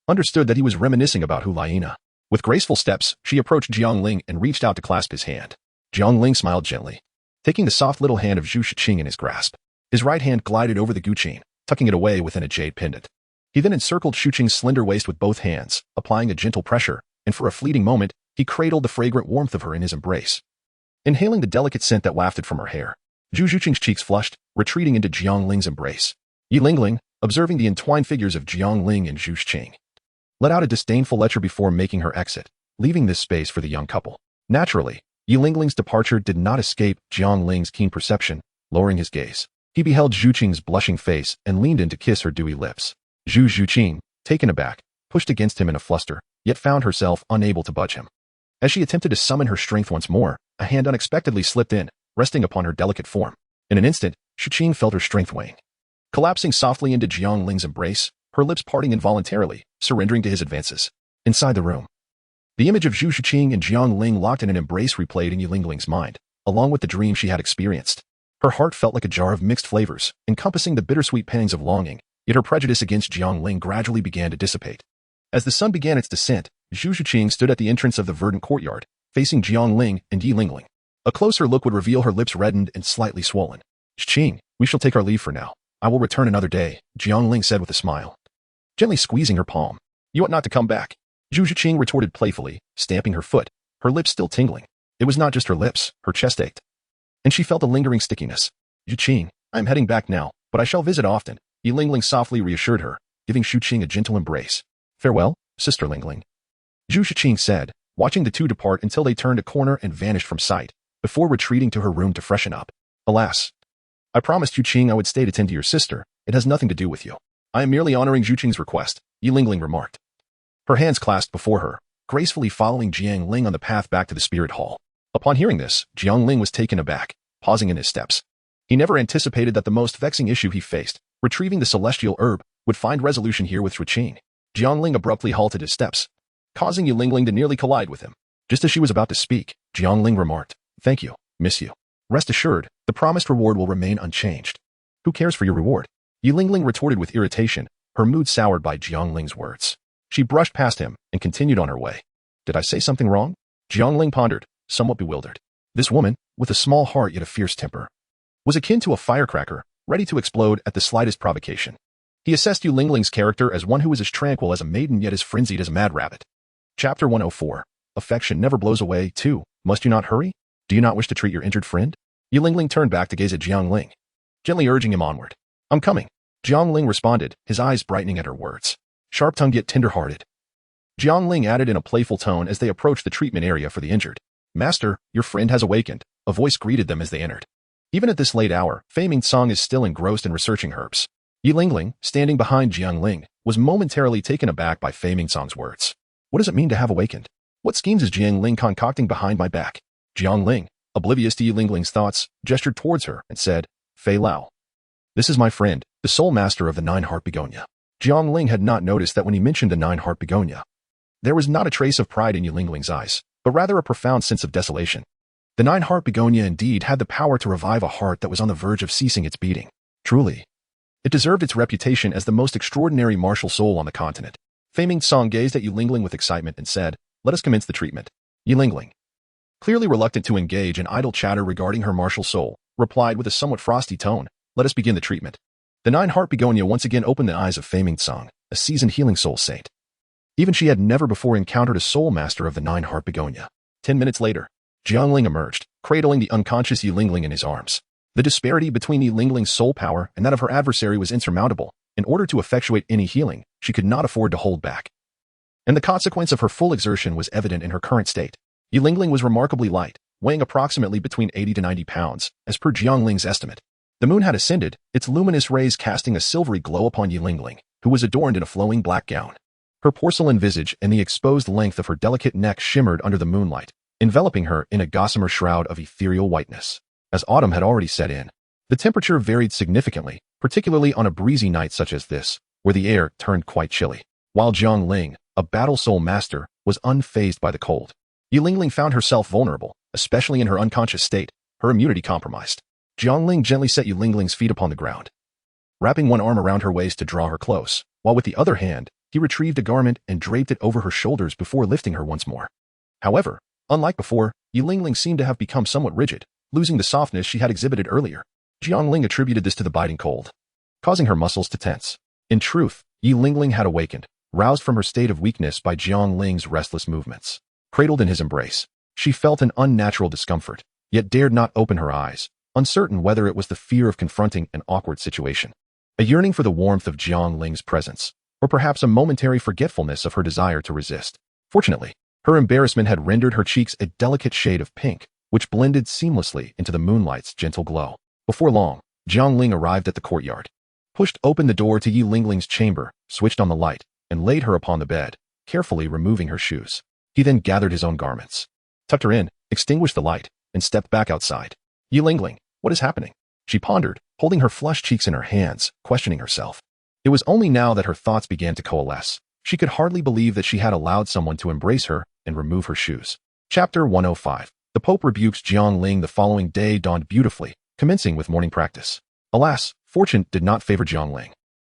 understood that he was reminiscing about Hulaina. With graceful steps, she approached Jiang Ling and reached out to clasp his hand. Jiang Ling smiled gently, taking the soft little hand of Zhu Zhuqing in his grasp. His right hand glided over the gu chain, tucking it away within a jade pendant. He then encircled Zhu Zhuqing's slender waist with both hands, applying a gentle pressure, and for a fleeting moment, he cradled the fragrant warmth of her in his embrace. Inhaling the delicate scent that wafted from her hair, Zhu Zhuqing's cheeks flushed, retreating into Jiang Ling's embrace. Yi Lingling, observing the entwined figures of Jiang Ling and Zhu Zhuqing, let out a disdainful lecher before making her exit, leaving this space for the young couple. Naturally, Yi Lingling's departure did not escape Jiang Ling's keen perception. Lowering his gaze, he beheld Zhu Qing's blushing face and leaned in to kiss her dewy lips. Zhu Zhuqing, taken aback, pushed against him in a fluster, yet found herself unable to budge him. As she attempted to summon her strength once more, a hand unexpectedly slipped in, resting upon her delicate form. In an instant, Zhu Qing felt her strength wane. Collapsing softly into Jiang Ling's embrace, her lips parting involuntarily, surrendering to his advances. Inside the room, the image of Zhu Zhuqing and Jiang Ling locked in an embrace replayed in Yi Lingling's mind, along with the dream she had experienced. Her heart felt like a jar of mixed flavors, encompassing the bittersweet pangs of longing, yet her prejudice against Jiang Ling gradually began to dissipate. As the sun began its descent, Zhu Zhuqing stood at the entrance of the verdant courtyard, facing Jiang Ling and Yi Lingling. A closer look would reveal her lips reddened and slightly swollen. "Zhuqing, we shall take our leave for now. I will return another day," Jiang Ling said with a smile, gently squeezing her palm. "You ought not to come back," Zhu Zhuqing retorted playfully, stamping her foot, her lips still tingling. It was not just her lips, her chest ached, and she felt a lingering stickiness. "Zhuqing, I am heading back now, but I shall visit often," Yi Lingling softly reassured her, giving Zhuqing a gentle embrace. "Farewell, Sister Lingling," Zhu Zhuqing said, watching the two depart until they turned a corner and vanished from sight, before retreating to her room to freshen up. "Alas, I promised Zhuqing I would stay to tend to your sister. It has nothing to do with you. I am merely honoring Zhuqing's request," Yi Lingling remarked, her hands clasped before her, gracefully following Jiang Ling on the path back to the spirit hall. Upon hearing this, Jiang Ling was taken aback, pausing in his steps. He never anticipated that the most vexing issue he faced, retrieving the celestial herb, would find resolution here with Zhuqing. Jiang Ling abruptly halted his steps, causing Yi Lingling to nearly collide with him. Just as she was about to speak, Jiang Ling remarked, "Thank you, miss you." Rest assured, the promised reward will remain unchanged. Who cares for your reward? Jiang Ling retorted with irritation, her mood soured by Jiang Ling's words. She brushed past him and continued on her way. Did I say something wrong? Jiang Ling pondered, somewhat bewildered. This woman, with a small heart yet a fierce temper, was akin to a firecracker, ready to explode at the slightest provocation. He assessed Jiang Ling's character as one who was as tranquil as a maiden yet as frenzied as a mad rabbit. Chapter 104. Affection never blows away, too. Must you not hurry? Do you not wish to treat your injured friend? Jiang Ling turned back to gaze at Jiang Ling, gently urging him onward. I'm coming. Jiang Ling responded, his eyes brightening at her words. Sharp-tongued yet tender-hearted. Jiang Ling added in a playful tone as they approached the treatment area for the injured. Master, your friend has awakened. A voice greeted them as they entered. Even at this late hour, Fei Ming-song is still engrossed in researching herbs. Jiang Ling, standing behind Jiang Ling, was momentarily taken aback by Fei Ming-song's words. What does it mean to have awakened? What schemes is Jiang Ling concocting behind my back? Jiang Ling, oblivious to Jiang Ling's thoughts, gestured towards her and said, Fei Lao. This is my friend, the sole master of the Nine-Heart Begonia. Jiang Ling had not noticed that when he mentioned the Nine-Heart Begonia, there was not a trace of pride in Jiang Ling's eyes, but rather a profound sense of desolation. The Nine-Heart Begonia indeed had the power to revive a heart that was on the verge of ceasing its beating. Truly, it deserved its reputation as the most extraordinary martial soul on the continent. Fei Ming-song gazed at Jiang Ling with excitement and said, let us commence the treatment. Jiang Ling, clearly reluctant to engage in idle chatter regarding her martial soul, replied with a somewhat frosty tone, let us begin the treatment. The Nine-Heart Begonia once again opened the eyes of Fei Ming-song, a seasoned healing soul saint. Even she had never before encountered a soul master of the Nine-Heart Begonia. 10 minutes later, Jiang Ling emerged, cradling the unconscious Jiang Ling in his arms. The disparity between Jiang Ling's soul power and that of her adversary was insurmountable. In order to effectuate any healing, she could not afford to hold back. And the consequence of her full exertion was evident in her current state. Jiang Ling was remarkably light, weighing approximately between 80 to 90 pounds, as per Jiang Ling's estimate. The moon had ascended, its luminous rays casting a silvery glow upon Jiang Ling, who was adorned in a flowing black gown. Her porcelain visage and the exposed length of her delicate neck shimmered under the moonlight, enveloping her in a gossamer shroud of ethereal whiteness. As autumn had already set in, the temperature varied significantly, particularly on a breezy night such as this, where the air turned quite chilly. While Jiang Ling, a battle soul master, was unfazed by the cold, Jiang Ling found herself vulnerable, especially in her unconscious state, her immunity compromised. Jiang Ling gently set Jiang Ling's feet upon the ground, wrapping one arm around her waist to draw her close, while with the other hand, he retrieved a garment and draped it over her shoulders before lifting her once more. However, unlike before, Jiang Ling seemed to have become somewhat rigid, losing the softness she had exhibited earlier. Jiang Ling attributed this to the biting cold, causing her muscles to tense. In truth, Jiang Ling had awakened, roused from her state of weakness by Jiang Ling's restless movements. Cradled in his embrace, she felt an unnatural discomfort, yet dared not open her eyes, uncertain whether it was the fear of confronting an awkward situation, a yearning for the warmth of Jiang Ling's presence, or perhaps a momentary forgetfulness of her desire to resist. Fortunately, her embarrassment had rendered her cheeks a delicate shade of pink, which blended seamlessly into the moonlight's gentle glow. Before long, Jiang Ling arrived at the courtyard, pushed open the door to Jiang Ling's chamber, switched on the light, and laid her upon the bed, carefully removing her shoes. He then gathered his own garments, tucked her in, extinguished the light, and stepped back outside. Jiang Ling, what is happening? She pondered, holding her flushed cheeks in her hands, questioning herself. It was only now that her thoughts began to coalesce. She could hardly believe that she had allowed someone to embrace her and remove her shoes. Chapter 105. The Pope rebukes Jiang Ling. The following day dawned beautifully, commencing with morning practice. Alas, fortune did not favor Jiang Ling,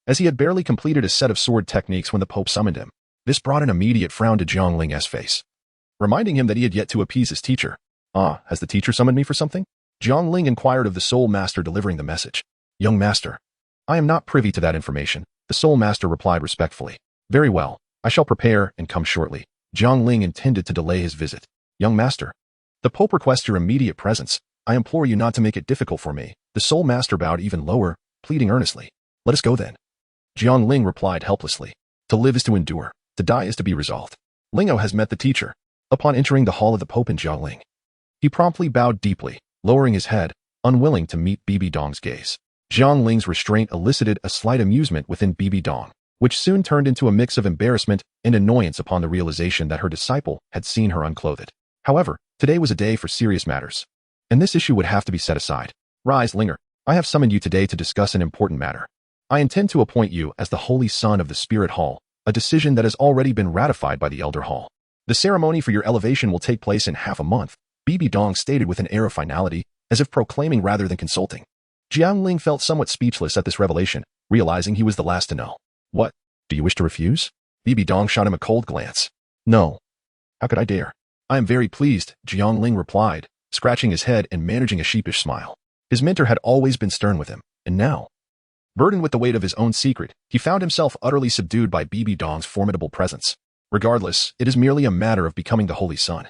as he had barely completed a set of sword techniques when the Pope summoned him. This brought an immediate frown to Jiang Ling's face, reminding him that he had yet to appease his teacher. Has the teacher summoned me for something? Jiang Ling inquired of the soul master delivering the message. Young master, I am not privy to that information, the soul master replied respectfully. Very well, I shall prepare and come shortly. Jiang Ling intended to delay his visit. Young master, the Pope requests your immediate presence. I implore you not to make it difficult for me. The soul master bowed even lower, pleading earnestly. Let us go then. Jiang Ling replied helplessly. To live is to endure. To die is to be resolved. Lingo has met the teacher. Upon entering the hall of the Pope and Jiang Ling, he promptly bowed deeply, lowering his head, unwilling to meet Bibi Dong's gaze. Jiang Ling's restraint elicited a slight amusement within Bibi Dong, which soon turned into a mix of embarrassment and annoyance upon the realization that her disciple had seen her unclothed. However, today was a day for serious matters, and this issue would have to be set aside. Rise, Linger. I have summoned you today to discuss an important matter. I intend to appoint you as the Holy Son of the Spirit Hall, a decision that has already been ratified by the Elder Hall. The ceremony for your elevation will take place in half a month, Bibi Dong stated with an air of finality, as if proclaiming rather than consulting. Jiang Ling felt somewhat speechless at this revelation, realizing he was the last to know. What? Do you wish to refuse? Bibi Dong shot him a cold glance. No. How could I dare? I am very pleased, Jiang Ling replied, scratching his head and managing a sheepish smile. His mentor had always been stern with him, and now, burdened with the weight of his own secret, he found himself utterly subdued by Bibi Dong's formidable presence. Regardless, it is merely a matter of becoming the Holy Son.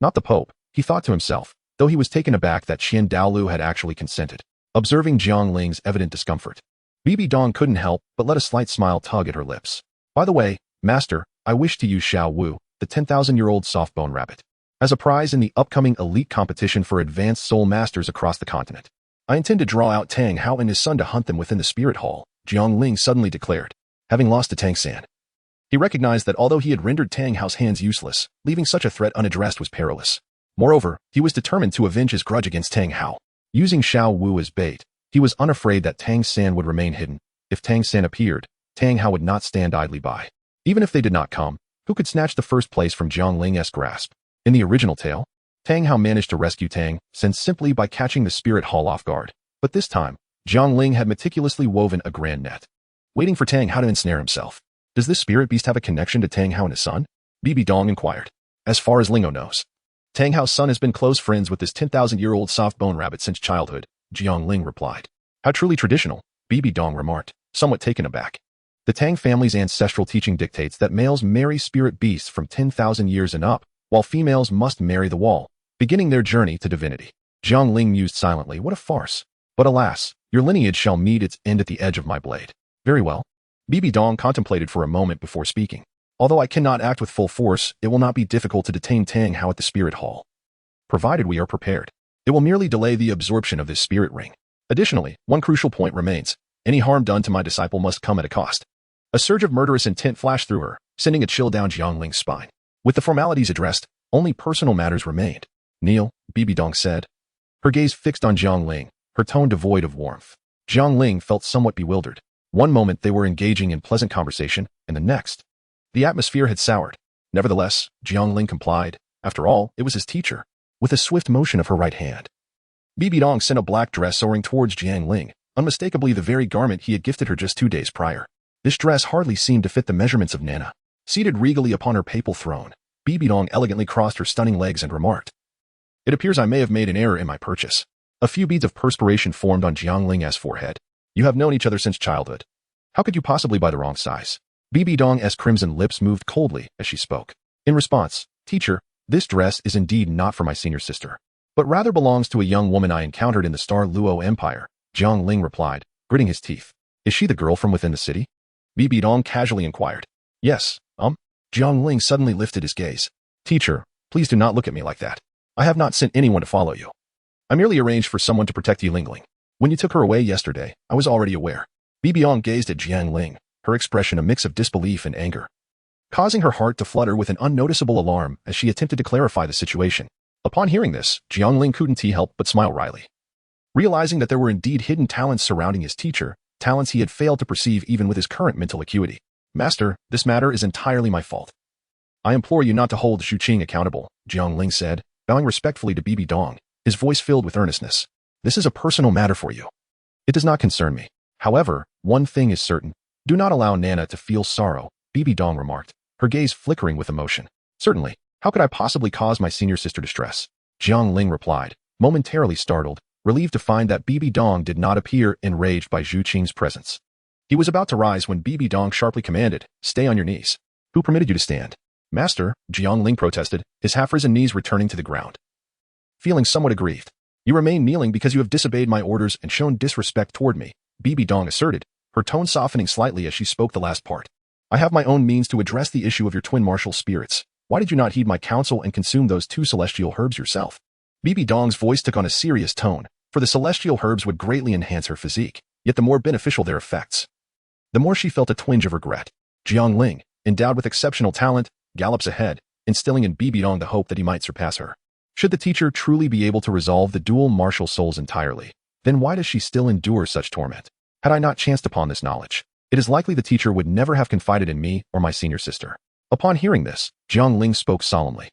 Not the Pope, he thought to himself, though he was taken aback that Qian Douluo had actually consented, observing Jiang Ling's evident discomfort. Bibi Dong couldn't help but let a slight smile tug at her lips. By the way, Master, I wish to use Xiao Wu, the 10,000-year-old soft-bone rabbit, as a prize in the upcoming elite competition for advanced soul masters across the continent. I intend to draw out Tang Hao and his son to hunt them within the spirit hall, Jiang Ling suddenly declared, having lost to Tang San. He recognized that although he had rendered Tang Hao's hands useless, leaving such a threat unaddressed was perilous. Moreover, he was determined to avenge his grudge against Tang Hao. Using Xiao Wu as bait, he was unafraid that Tang San would remain hidden. If Tang San appeared, Tang Hao would not stand idly by. Even if they did not come, who could snatch the first place from Jiang Ling's grasp? In the original tale, Tang Hao managed to rescue Tang San simply by catching the spirit hall off guard. But this time, Jiang Ling had meticulously woven a grand net, waiting for Tang Hao to ensnare himself. Does this spirit beast have a connection to Tang Hao and his son? Bibi Dong inquired. As far as Lingo knows, Tang Hao's son has been close friends with this 10,000-year-old soft-bone rabbit since childhood, Jiang Ling replied. How truly traditional, Bibi Dong remarked, somewhat taken aback. The Tang family's ancestral teaching dictates that males marry spirit beasts from 10,000 years and up, while females must marry the wall, beginning their journey to divinity. Jiang Ling mused silently, what a farce. But alas, your lineage shall meet its end at the edge of my blade. Very well. Bibi Dong contemplated for a moment before speaking. Although I cannot act with full force, it will not be difficult to detain Tang Hao at the spirit hall. Provided we are prepared. It will merely delay the absorption of this spirit ring. Additionally, one crucial point remains. Any harm done to my disciple must come at a cost. A surge of murderous intent flashed through her, sending a chill down Jiang Ling's spine. With the formalities addressed, only personal matters remained. Kneel, Bibi Dong said. Her gaze fixed on Jiang Ling, her tone devoid of warmth. Jiang Ling felt somewhat bewildered. One moment they were engaging in pleasant conversation, and the next, the atmosphere had soured. Nevertheless, Jiang Ling complied. After all, it was his teacher. With a swift motion of her right hand, Bibi Dong sent a black dress soaring towards Jiang Ling, unmistakably the very garment he had gifted her just 2 days prior. This dress hardly seemed to fit the measurements of Nana. Seated regally upon her papal throne, Bibi Dong elegantly crossed her stunning legs and remarked, It appears I may have made an error in my purchase. A few beads of perspiration formed on Jiang Ling's forehead. You have known each other since childhood. How could you possibly buy the wrong size? Bibi Dong's crimson lips moved coldly as she spoke. In response, Teacher, this dress is indeed not for my senior sister, but rather belongs to a young woman I encountered in the Star Luo Empire, Jiang Ling replied, gritting his teeth. Is she the girl from within the city? Bibi Dong casually inquired. Yes, Jiang Ling suddenly lifted his gaze. Teacher, please do not look at me like that. I have not sent anyone to follow you. I merely arranged for someone to protect Yi Lingling. When you took her away yesterday, I was already aware. Bibi Dong gazed at Jiang Ling, her expression a mix of disbelief and anger, causing her heart to flutter with an unnoticeable alarm as she attempted to clarify the situation. Upon hearing this, Jiang Ling couldn't help but smile wryly. Realizing that there were indeed hidden talents surrounding his teacher, talents he had failed to perceive even with his current mental acuity. Master, this matter is entirely my fault. I implore you not to hold Xu Qing accountable, Jiang Ling said, bowing respectfully to Bibi Dong, his voice filled with earnestness. This is a personal matter for you. It does not concern me. However, one thing is certain. Do not allow Nana to feel sorrow, Bibi Dong remarked, her gaze flickering with emotion. Certainly, how could I possibly cause my senior sister distress? Jiang Ling replied, momentarily startled, relieved to find that Bibi Dong did not appear enraged by Xu Qing's presence. He was about to rise when Bibi Dong sharply commanded, Stay on your knees. Who permitted you to stand? Master, Jiang Ling protested, his half-risen knees returning to the ground. Feeling somewhat aggrieved. You remain kneeling because you have disobeyed my orders and shown disrespect toward me, Bibi Dong asserted, her tone softening slightly as she spoke the last part. I have my own means to address the issue of your twin martial spirits. Why did you not heed my counsel and consume those 2 celestial herbs yourself? Bibi Dong's voice took on a serious tone, for the celestial herbs would greatly enhance her physique, yet the more beneficial their effects, the more she felt a twinge of regret. Jiang Ling, endowed with exceptional talent, gallops ahead, instilling in Bibi Dong the hope that he might surpass her. Should the teacher truly be able to resolve the dual martial souls entirely, then why does she still endure such torment? Had I not chanced upon this knowledge, it is likely the teacher would never have confided in me or my senior sister. Upon hearing this, Jiang Ling spoke solemnly.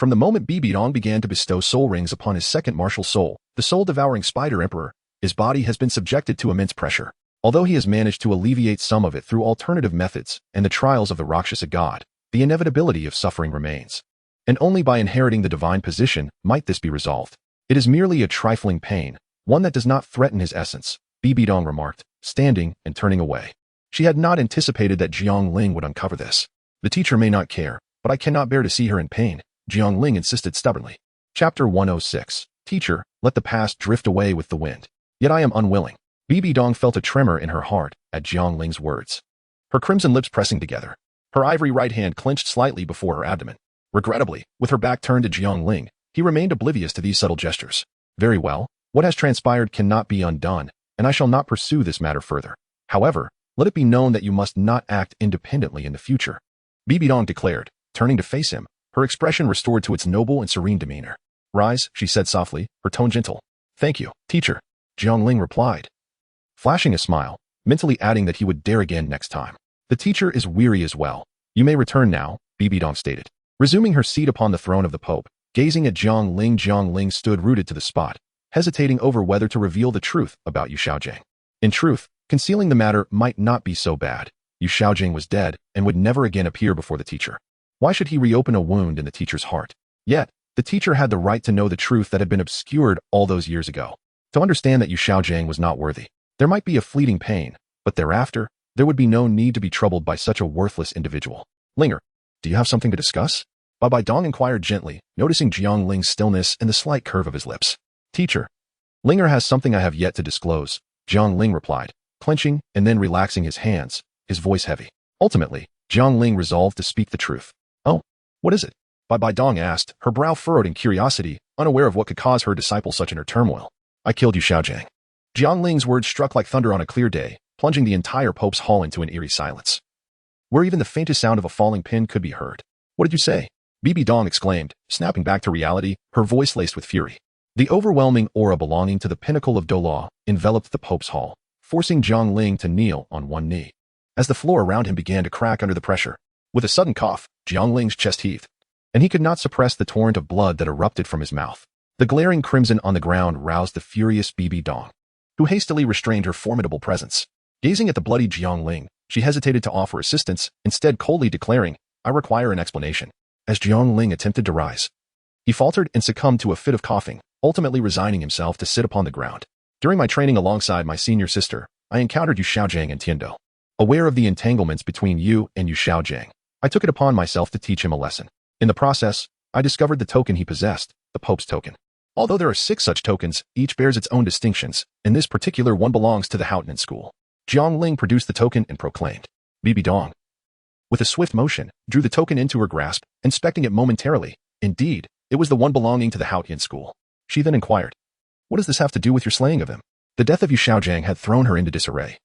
From the moment Bibi Dong began to bestow soul rings upon his second martial soul, the soul-devouring spider emperor, his body has been subjected to immense pressure. Although he has managed to alleviate some of it through alternative methods and the trials of the Rakshasa god, the inevitability of suffering remains. And only by inheriting the divine position might this be resolved. It is merely a trifling pain, one that does not threaten his essence, Bibi Dong remarked, standing and turning away. She had not anticipated that Jiang Ling would uncover this. The teacher may not care, but I cannot bear to see her in pain, Jiang Ling insisted stubbornly. Chapter 106. Teacher, let the past drift away with the wind. Yet I am unwilling. Bibi Dong felt a tremor in her heart at Jiang Ling's words. Her crimson lips pressing together. Her ivory right hand clenched slightly before her abdomen. Regrettably, with her back turned to Jiang Ling, he remained oblivious to these subtle gestures. Very well, what has transpired cannot be undone, and I shall not pursue this matter further. However, let it be known that you must not act independently in the future. Bibi Dong declared, turning to face him, her expression restored to its noble and serene demeanor. Rise, she said softly, her tone gentle. Thank you, teacher, Jiang Ling replied, flashing a smile, mentally adding that he would dare again next time. The teacher is weary as well. You may return now, Bibi Dong stated. Resuming her seat upon the throne of the Pope, gazing at Jiang Ling stood rooted to the spot, hesitating over whether to reveal the truth about Yu Xiaojing. In truth, concealing the matter might not be so bad. Yu Xiaojing was dead and would never again appear before the teacher. Why should he reopen a wound in the teacher's heart? Yet, the teacher had the right to know the truth that had been obscured all those years ago. To understand that Yu Xiaojing was not worthy. There might be a fleeting pain, but thereafter, there would be no need to be troubled by such a worthless individual. Linger, do you have something to discuss? Bibi Dong inquired gently, noticing Jiang Ling's stillness and the slight curve of his lips. Teacher, Linger has something I have yet to disclose, Jiang Ling replied, clenching and then relaxing his hands, his voice heavy. Ultimately, Jiang Ling resolved to speak the truth. Oh, what is it? Bibi Dong asked, her brow furrowed in curiosity, unaware of what could cause her disciple such inner turmoil. I killed Yu Xiaojing. Jiang Ling's words struck like thunder on a clear day, plunging the entire Pope's hall into an eerie silence, where even the faintest sound of a falling pin could be heard. What did you say? Bibi Dong exclaimed, snapping back to reality, her voice laced with fury. The overwhelming aura belonging to the pinnacle of Douluo enveloped the Pope's hall, forcing Jiang Ling to kneel on one knee. As the floor around him began to crack under the pressure, with a sudden cough, Jiang Ling's chest heaved, and he could not suppress the torrent of blood that erupted from his mouth. The glaring crimson on the ground roused the furious Bibi Dong, who hastily restrained her formidable presence. Gazing at the bloody Jiang Ling, she hesitated to offer assistance, instead coldly declaring, I require an explanation. As Jiang Ling attempted to rise, he faltered and succumbed to a fit of coughing, ultimately resigning himself to sit upon the ground. During my training alongside my senior sister, I encountered Yu Xiaojing and Tiando. Aware of the entanglements between you and Yu Xiaojing, I took it upon myself to teach him a lesson. In the process, I discovered the token he possessed, the Pope's token. Although there are 6 such tokens, each bears its own distinctions, and this particular one belongs to the Houghton school. Jiang Ling produced the token and proclaimed, Bibi Dong, with a swift motion, drew the token into her grasp, inspecting it momentarily. Indeed, it was the one belonging to the Houghton school. She then inquired, what does this have to do with your slaying of him? The death of Yu Xiaojing had thrown her into disarray,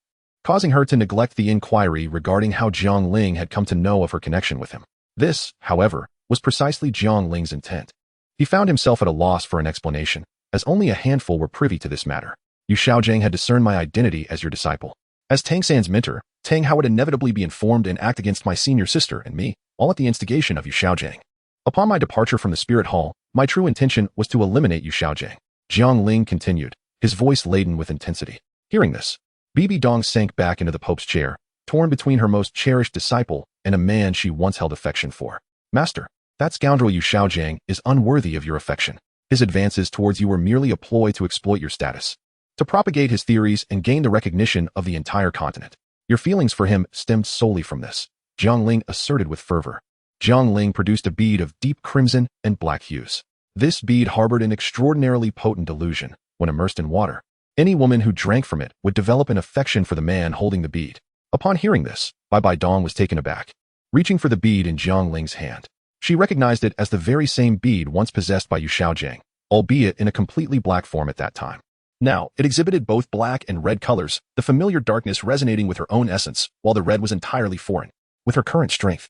causing her to neglect the inquiry regarding how Jiang Ling had come to know of her connection with him. This, however, was precisely Jiang Ling's intent. He found himself at a loss for an explanation, as only a handful were privy to this matter. Yu Xiaojing had discerned my identity as your disciple. As Tang San's mentor, Tang How would inevitably be informed and act against my senior sister and me, all at the instigation of Yu Xiaojing. Upon my departure from the Spirit Hall, my true intention was to eliminate Yu Xiaojing. Jiang Ling continued, his voice laden with intensity. Hearing this, Bibi Dong sank back into the Pope's chair, torn between her most cherished disciple and a man she once held affection for. Master, that scoundrel Yu Xiaojing is unworthy of your affection. His advances towards you were merely a ploy to exploit your status, to propagate his theories and gain the recognition of the entire continent. Your feelings for him stemmed solely from this, Jiang Ling asserted with fervor. Jiang Ling produced a bead of deep crimson and black hues. This bead harbored an extraordinarily potent delusion. When immersed in water, any woman who drank from it would develop an affection for the man holding the bead. Upon hearing this, Bibi Dong was taken aback. Reaching for the bead in Jiang Ling's hand, she recognized it as the very same bead once possessed by Yu Xiaojing, albeit in a completely black form at that time. Now, it exhibited both black and red colors, the familiar darkness resonating with her own essence, while the red was entirely foreign. With her current strength,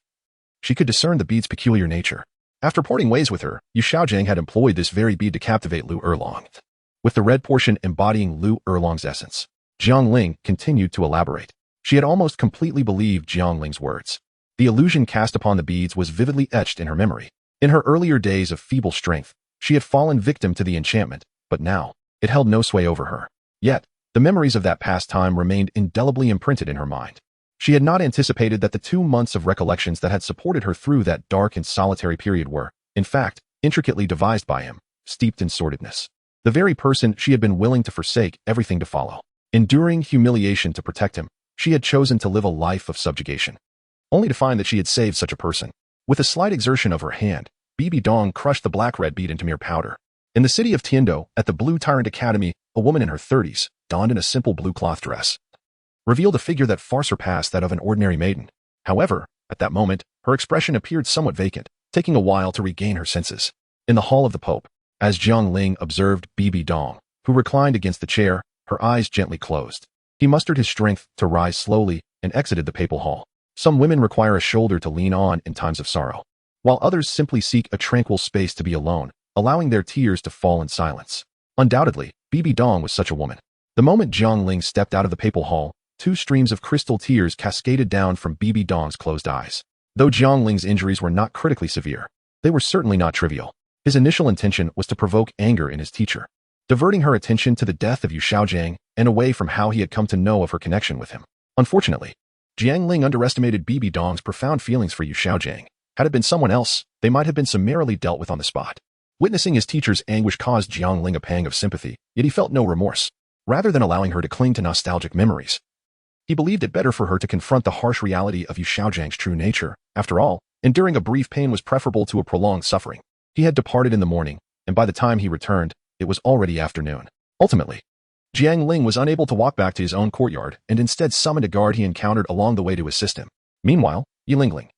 she could discern the bead's peculiar nature. After parting ways with her, Yu Xiaojing had employed this very bead to captivate Lu Erlong, with the red portion embodying Lu Erlong's essence. Jiang Ling continued to elaborate. She had almost completely believed Jiang Ling's words. The illusion cast upon the beads was vividly etched in her memory. In her earlier days of feeble strength, she had fallen victim to the enchantment, but now, it held no sway over her. Yet, the memories of that past time remained indelibly imprinted in her mind. She had not anticipated that the 2 months of recollections that had supported her through that dark and solitary period were, in fact, intricately devised by him, steeped in sordidness. The very person she had been willing to forsake everything to follow. Enduring humiliation to protect him, she had chosen to live a life of subjugation. Only to find that she had saved such a person. With a slight exertion of her hand, Bibi Dong crushed the black-red bead into mere powder. In the city of Tiando, at the Blue Tyrant Academy, a woman in her 30s, donned in a simple blue cloth dress, revealed a figure that far surpassed that of an ordinary maiden. However, at that moment, her expression appeared somewhat vacant, taking a while to regain her senses. In the hall of the Pope, as Jiang Ling observed Bibi Dong, who reclined against the chair, her eyes gently closed. He mustered his strength to rise slowly and exited the papal hall. Some women require a shoulder to lean on in times of sorrow, while others simply seek a tranquil space to be alone, allowing their tears to fall in silence. Undoubtedly, Bibi Dong was such a woman. The moment Jiang Ling stepped out of the papal hall, 2 streams of crystal tears cascaded down from Bibi Dong's closed eyes. Though Jiang Ling's injuries were not critically severe, they were certainly not trivial. His initial intention was to provoke anger in his teacher, diverting her attention to the death of Yu Xiaojiang and away from how he had come to know of her connection with him. Unfortunately, Jiang Ling underestimated Bibi Dong's profound feelings for Yu Xiaojiang. Had it been someone else, they might have been summarily dealt with on the spot. Witnessing his teacher's anguish caused Jiang Ling a pang of sympathy, yet he felt no remorse. Rather than allowing her to cling to nostalgic memories, he believed it better for her to confront the harsh reality of Yu Xiaojiang's true nature. After all, enduring a brief pain was preferable to a prolonged suffering. He had departed in the morning, and by the time he returned, it was already afternoon. Ultimately, Jiang Ling was unable to walk back to his own courtyard and instead summoned a guard he encountered along the way to assist him. Meanwhile, Yilingling,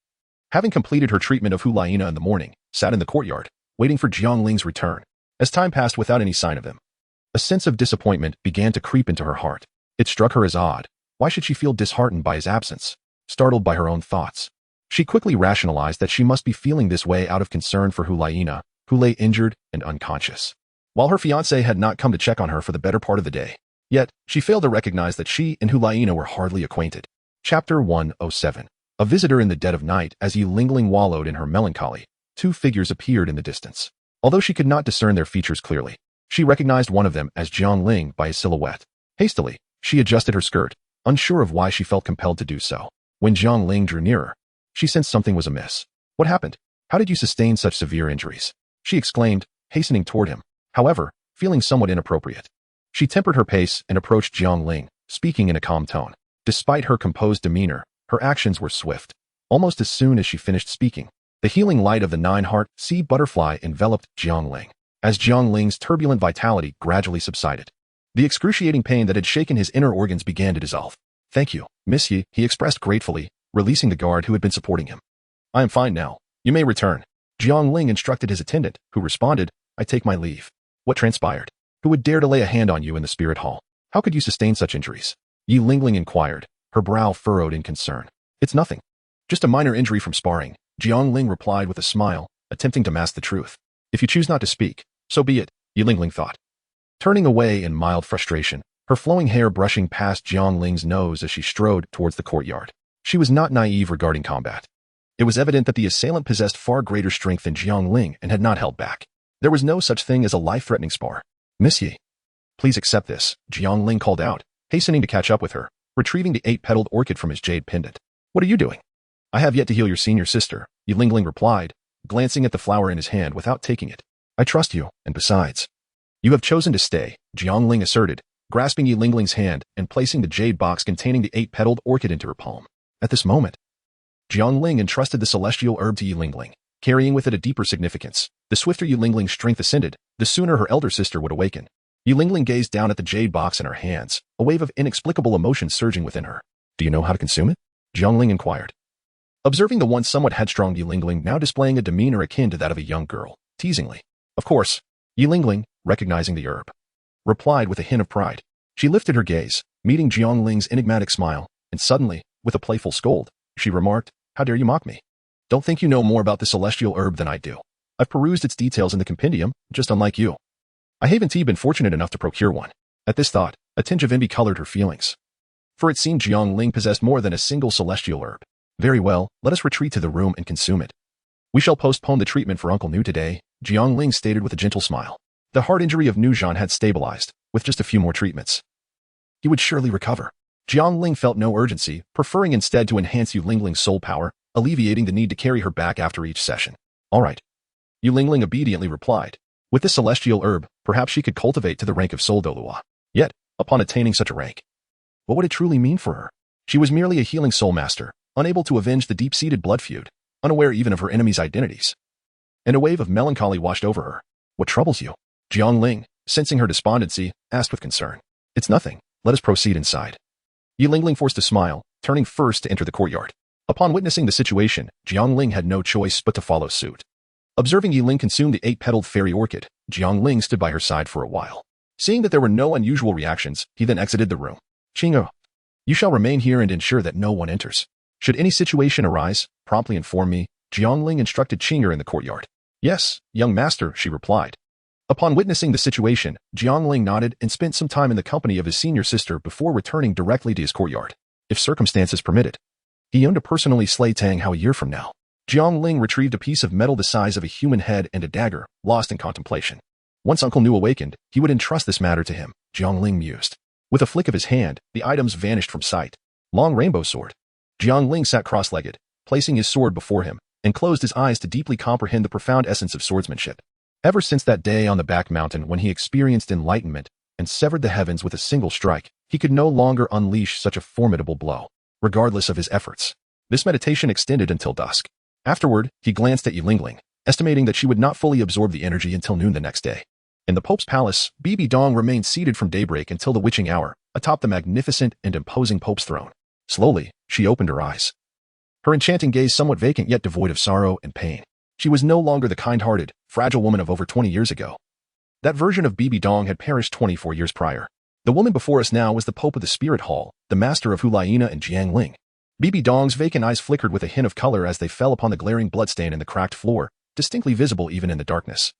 having completed her treatment of Hu Laina in the morning, sat in the courtyard, waiting for Jiang Ling's return. As time passed without any sign of him, a sense of disappointment began to creep into her heart. It struck her as odd. Why should she feel disheartened by his absence? Startled by her own thoughts, she quickly rationalized that she must be feeling this way out of concern for Hu Laina, who lay injured and unconscious, while her fiancé had not come to check on her for the better part of the day. Yet, she failed to recognize that she and Hu Laina were hardly acquainted. Chapter 107. A visitor in the dead of night. As Yilingling wallowed in her melancholy, 2 figures appeared in the distance. Although she could not discern their features clearly, she recognized one of them as Jiang Ling by his silhouette. Hastily, she adjusted her skirt, unsure of why she felt compelled to do so. When Jiang Ling drew nearer, she sensed something was amiss. What happened? How did you sustain such severe injuries? She exclaimed, hastening toward him. However, feeling somewhat inappropriate, she tempered her pace and approached Jiang Ling, speaking in a calm tone. Despite her composed demeanor, her actions were swift. Almost as soon as she finished speaking, the healing light of the 9-heart sea butterfly enveloped Jiang Ling. As Jiang Ling's turbulent vitality gradually subsided, the excruciating pain that had shaken his inner organs began to dissolve. Thank you, Miss Yi, he expressed gratefully, releasing the guard who had been supporting him. I am fine now. You may return. Jiang Ling instructed his attendant, who responded, I take my leave. What transpired? Who would dare to lay a hand on you in the spirit hall? How could you sustain such injuries? Yilingling inquired, her brow furrowed in concern. It's nothing. Just a minor injury from sparring, Jiang Ling replied with a smile, attempting to mask the truth. If you choose not to speak, so be it, Yilingling thought, turning away in mild frustration, her flowing hair brushing past Jiang Ling's nose as she strode towards the courtyard. She was not naive regarding combat. It was evident that the assailant possessed far greater strength than Jiang Ling and had not held back. There was no such thing as a life-threatening spar. Miss Yi, please accept this, Jiang Ling called out, hastening to catch up with her, retrieving the 8-petaled orchid from his jade pendant. What are you doing? I have yet to heal your senior sister, Yilingling replied, glancing at the flower in his hand without taking it. I trust you, and besides, you have chosen to stay, Jiang Ling asserted, grasping Yilingling's hand and placing the jade box containing the 8-petaled orchid into her palm. At this moment, Jiang Ling entrusted the celestial herb to Yilingling, carrying with it a deeper significance. The swifter Yilingling's strength ascended, the sooner her elder sister would awaken. Yilingling gazed down at the jade box in her hands, a wave of inexplicable emotion surging within her. Do you know how to consume it? Jiang Ling inquired, observing the once somewhat headstrong Yilingling now displaying a demeanor akin to that of a young girl, teasingly. Of course, Yilingling, recognizing the herb, replied with a hint of pride. She lifted her gaze, meeting Jiang Ling's enigmatic smile, and suddenly, with a playful scold, she remarked, How dare you mock me? Don't think you know more about the celestial herb than I do. I've perused its details in the compendium, just unlike you. I haven't been fortunate enough to procure one. At this thought, a tinge of envy colored her feelings, for it seemed Jiang Ling possessed more than a single celestial herb. Very well, let us retreat to the room and consume it. We shall postpone the treatment for Uncle Nu today, Jiang Ling stated with a gentle smile. The heart injury of Nujan had stabilized. With just a few more treatments, he would surely recover. Jiang Ling felt no urgency, preferring instead to enhance Yu Lingling's soul power, alleviating the need to carry her back after each session. All right. Yu Lingling obediently replied. With this celestial herb, perhaps she could cultivate to the rank of soul Douluo. Yet, upon attaining such a rank, what would it truly mean for her? She was merely a healing soul master, unable to avenge the deep-seated blood feud, unaware even of her enemies' identities. And a wave of melancholy washed over her. What troubles you? Jiang Ling, sensing her despondency, asked with concern. It's nothing. Let us proceed inside. Yu Lingling forced a smile, turning first to enter the courtyard. Upon witnessing the situation, Jiang Ling had no choice but to follow suit. Observing Yu Ling consume the 8-petaled fairy orchid, Jiang Ling stood by her side for a while. Seeing that there were no unusual reactions, he then exited the room. Qing'e, you shall remain here and ensure that no one enters. Should any situation arise, promptly inform me, Jiang Ling instructed Qing'e in the courtyard. Yes, young master, she replied. Upon witnessing the situation, Jiang Ling nodded and spent some time in the company of his senior sister before returning directly to his courtyard. If circumstances permitted, he owned to personally slay Tang Hao a year from now. Jiang Ling retrieved a piece of metal the size of a human head and a dagger, lost in contemplation. Once Uncle Nu awakened, he would entrust this matter to him, Jiang Ling mused. With a flick of his hand, the items vanished from sight. Long rainbow sword. Jiang Ling sat cross-legged, placing his sword before him, and closed his eyes to deeply comprehend the profound essence of swordsmanship. Ever since that day on the back mountain when he experienced enlightenment and severed the heavens with a single strike, he could no longer unleash such a formidable blow, regardless of his efforts. This meditation extended until dusk. Afterward, he glanced at Yu Lingling, estimating that she would not fully absorb the energy until noon the next day. In the Pope's palace, Bibi Dong remained seated from daybreak until the witching hour, atop the magnificent and imposing Pope's throne. Slowly, she opened her eyes. Her enchanting gaze somewhat vacant yet devoid of sorrow and pain. She was no longer the kind-hearted, fragile woman of over 20 years ago. That version of Bibi Dong had perished 24 years prior. The woman before us now was the Pope of the Spirit Hall, the master of Hulaina and Jiang Ling. Bibi Dong's vacant eyes flickered with a hint of color as they fell upon the glaring bloodstain in the cracked floor, distinctly visible even in the darkness,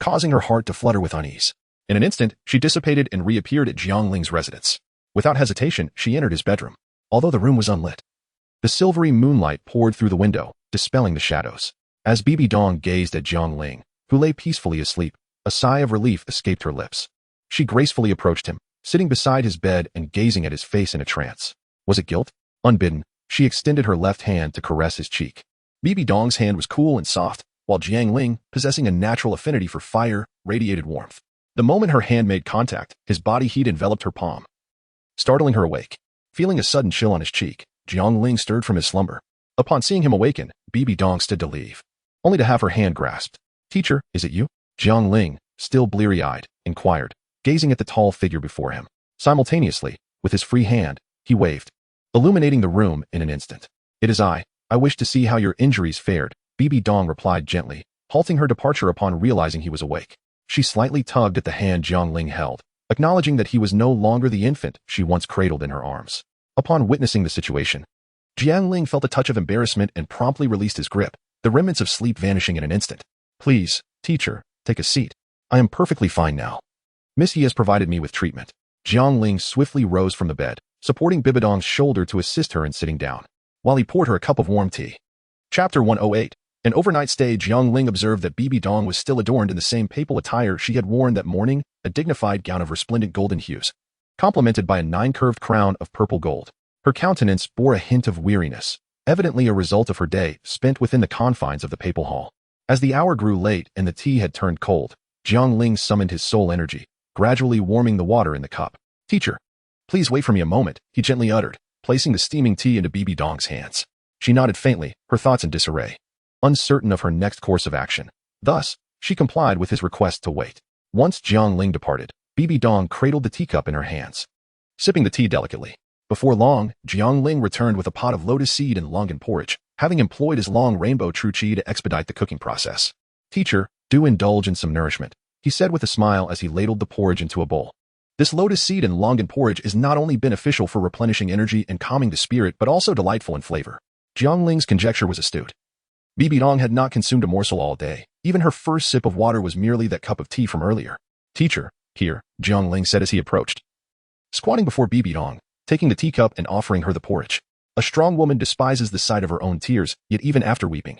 causing her heart to flutter with unease. In an instant, she dissipated and reappeared at Jiang Ling's residence. Without hesitation, she entered his bedroom. Although the room was unlit, the silvery moonlight poured through the window, dispelling the shadows. As Bibi Dong gazed at Jiang Ling, who lay peacefully asleep, a sigh of relief escaped her lips. She gracefully approached him, sitting beside his bed and gazing at his face in a trance. Was it guilt? Unbidden, she extended her left hand to caress his cheek. Bibi Dong's hand was cool and soft, while Jiang Ling, possessing a natural affinity for fire, radiated warmth. The moment her hand made contact, his body heat enveloped her palm, startling her awake. Feeling a sudden chill on his cheek, Jiang Ling stirred from his slumber. Upon seeing him awaken, Bibi Dong stood to leave, only to have her hand grasped. Teacher, is it you? Jiang Ling, still bleary-eyed, inquired, gazing at the tall figure before him. Simultaneously, with his free hand, he waved, illuminating the room in an instant. It is I. I wish to see how your injuries fared, Bibi Dong replied gently, halting her departure upon realizing he was awake. She slightly tugged at the hand Jiang Ling held, acknowledging that he was no longer the infant she once cradled in her arms. Upon witnessing the situation, Jiang Ling felt a touch of embarrassment and promptly released his grip, the remnants of sleep vanishing in an instant. Please, teacher, take a seat. I am perfectly fine now. Miss Yi has provided me with treatment. Jiang Ling swiftly rose from the bed, supporting Bibi Dong's shoulder to assist her in sitting down, while he poured her a cup of warm tea. Chapter 108. An overnight stay. Jiang Ling observed that Bibi Dong was still adorned in the same papal attire she had worn that morning, a dignified gown of resplendent golden hues, complemented by a 9-curved crown of purple gold. Her countenance bore a hint of weariness, evidently a result of her day spent within the confines of the papal hall. As the hour grew late and the tea had turned cold, Jiang Ling summoned his soul energy, gradually warming the water in the cup. Teacher, please wait for me a moment, he gently uttered, placing the steaming tea into Bibi Dong's hands. She nodded faintly, her thoughts in disarray, uncertain of her next course of action. Thus, she complied with his request to wait. Once Jiang Ling departed, Bibi Dong cradled the teacup in her hands, sipping the tea delicately. Before long, Jiang Ling returned with a pot of lotus seed and longan porridge, having employed his long rainbow true chi to expedite the cooking process. Teacher, do indulge in some nourishment, he said with a smile as he ladled the porridge into a bowl. This lotus seed and longan porridge is not only beneficial for replenishing energy and calming the spirit but also delightful in flavor. Jiang Ling's conjecture was astute. Bibi Dong had not consumed a morsel all day. Even her first sip of water was merely that cup of tea from earlier. Teacher, here, Jiang Ling said as he approached, squatting before Bibi Dong, taking the teacup and offering her the porridge. A strong woman despises the sight of her own tears, yet even after weeping,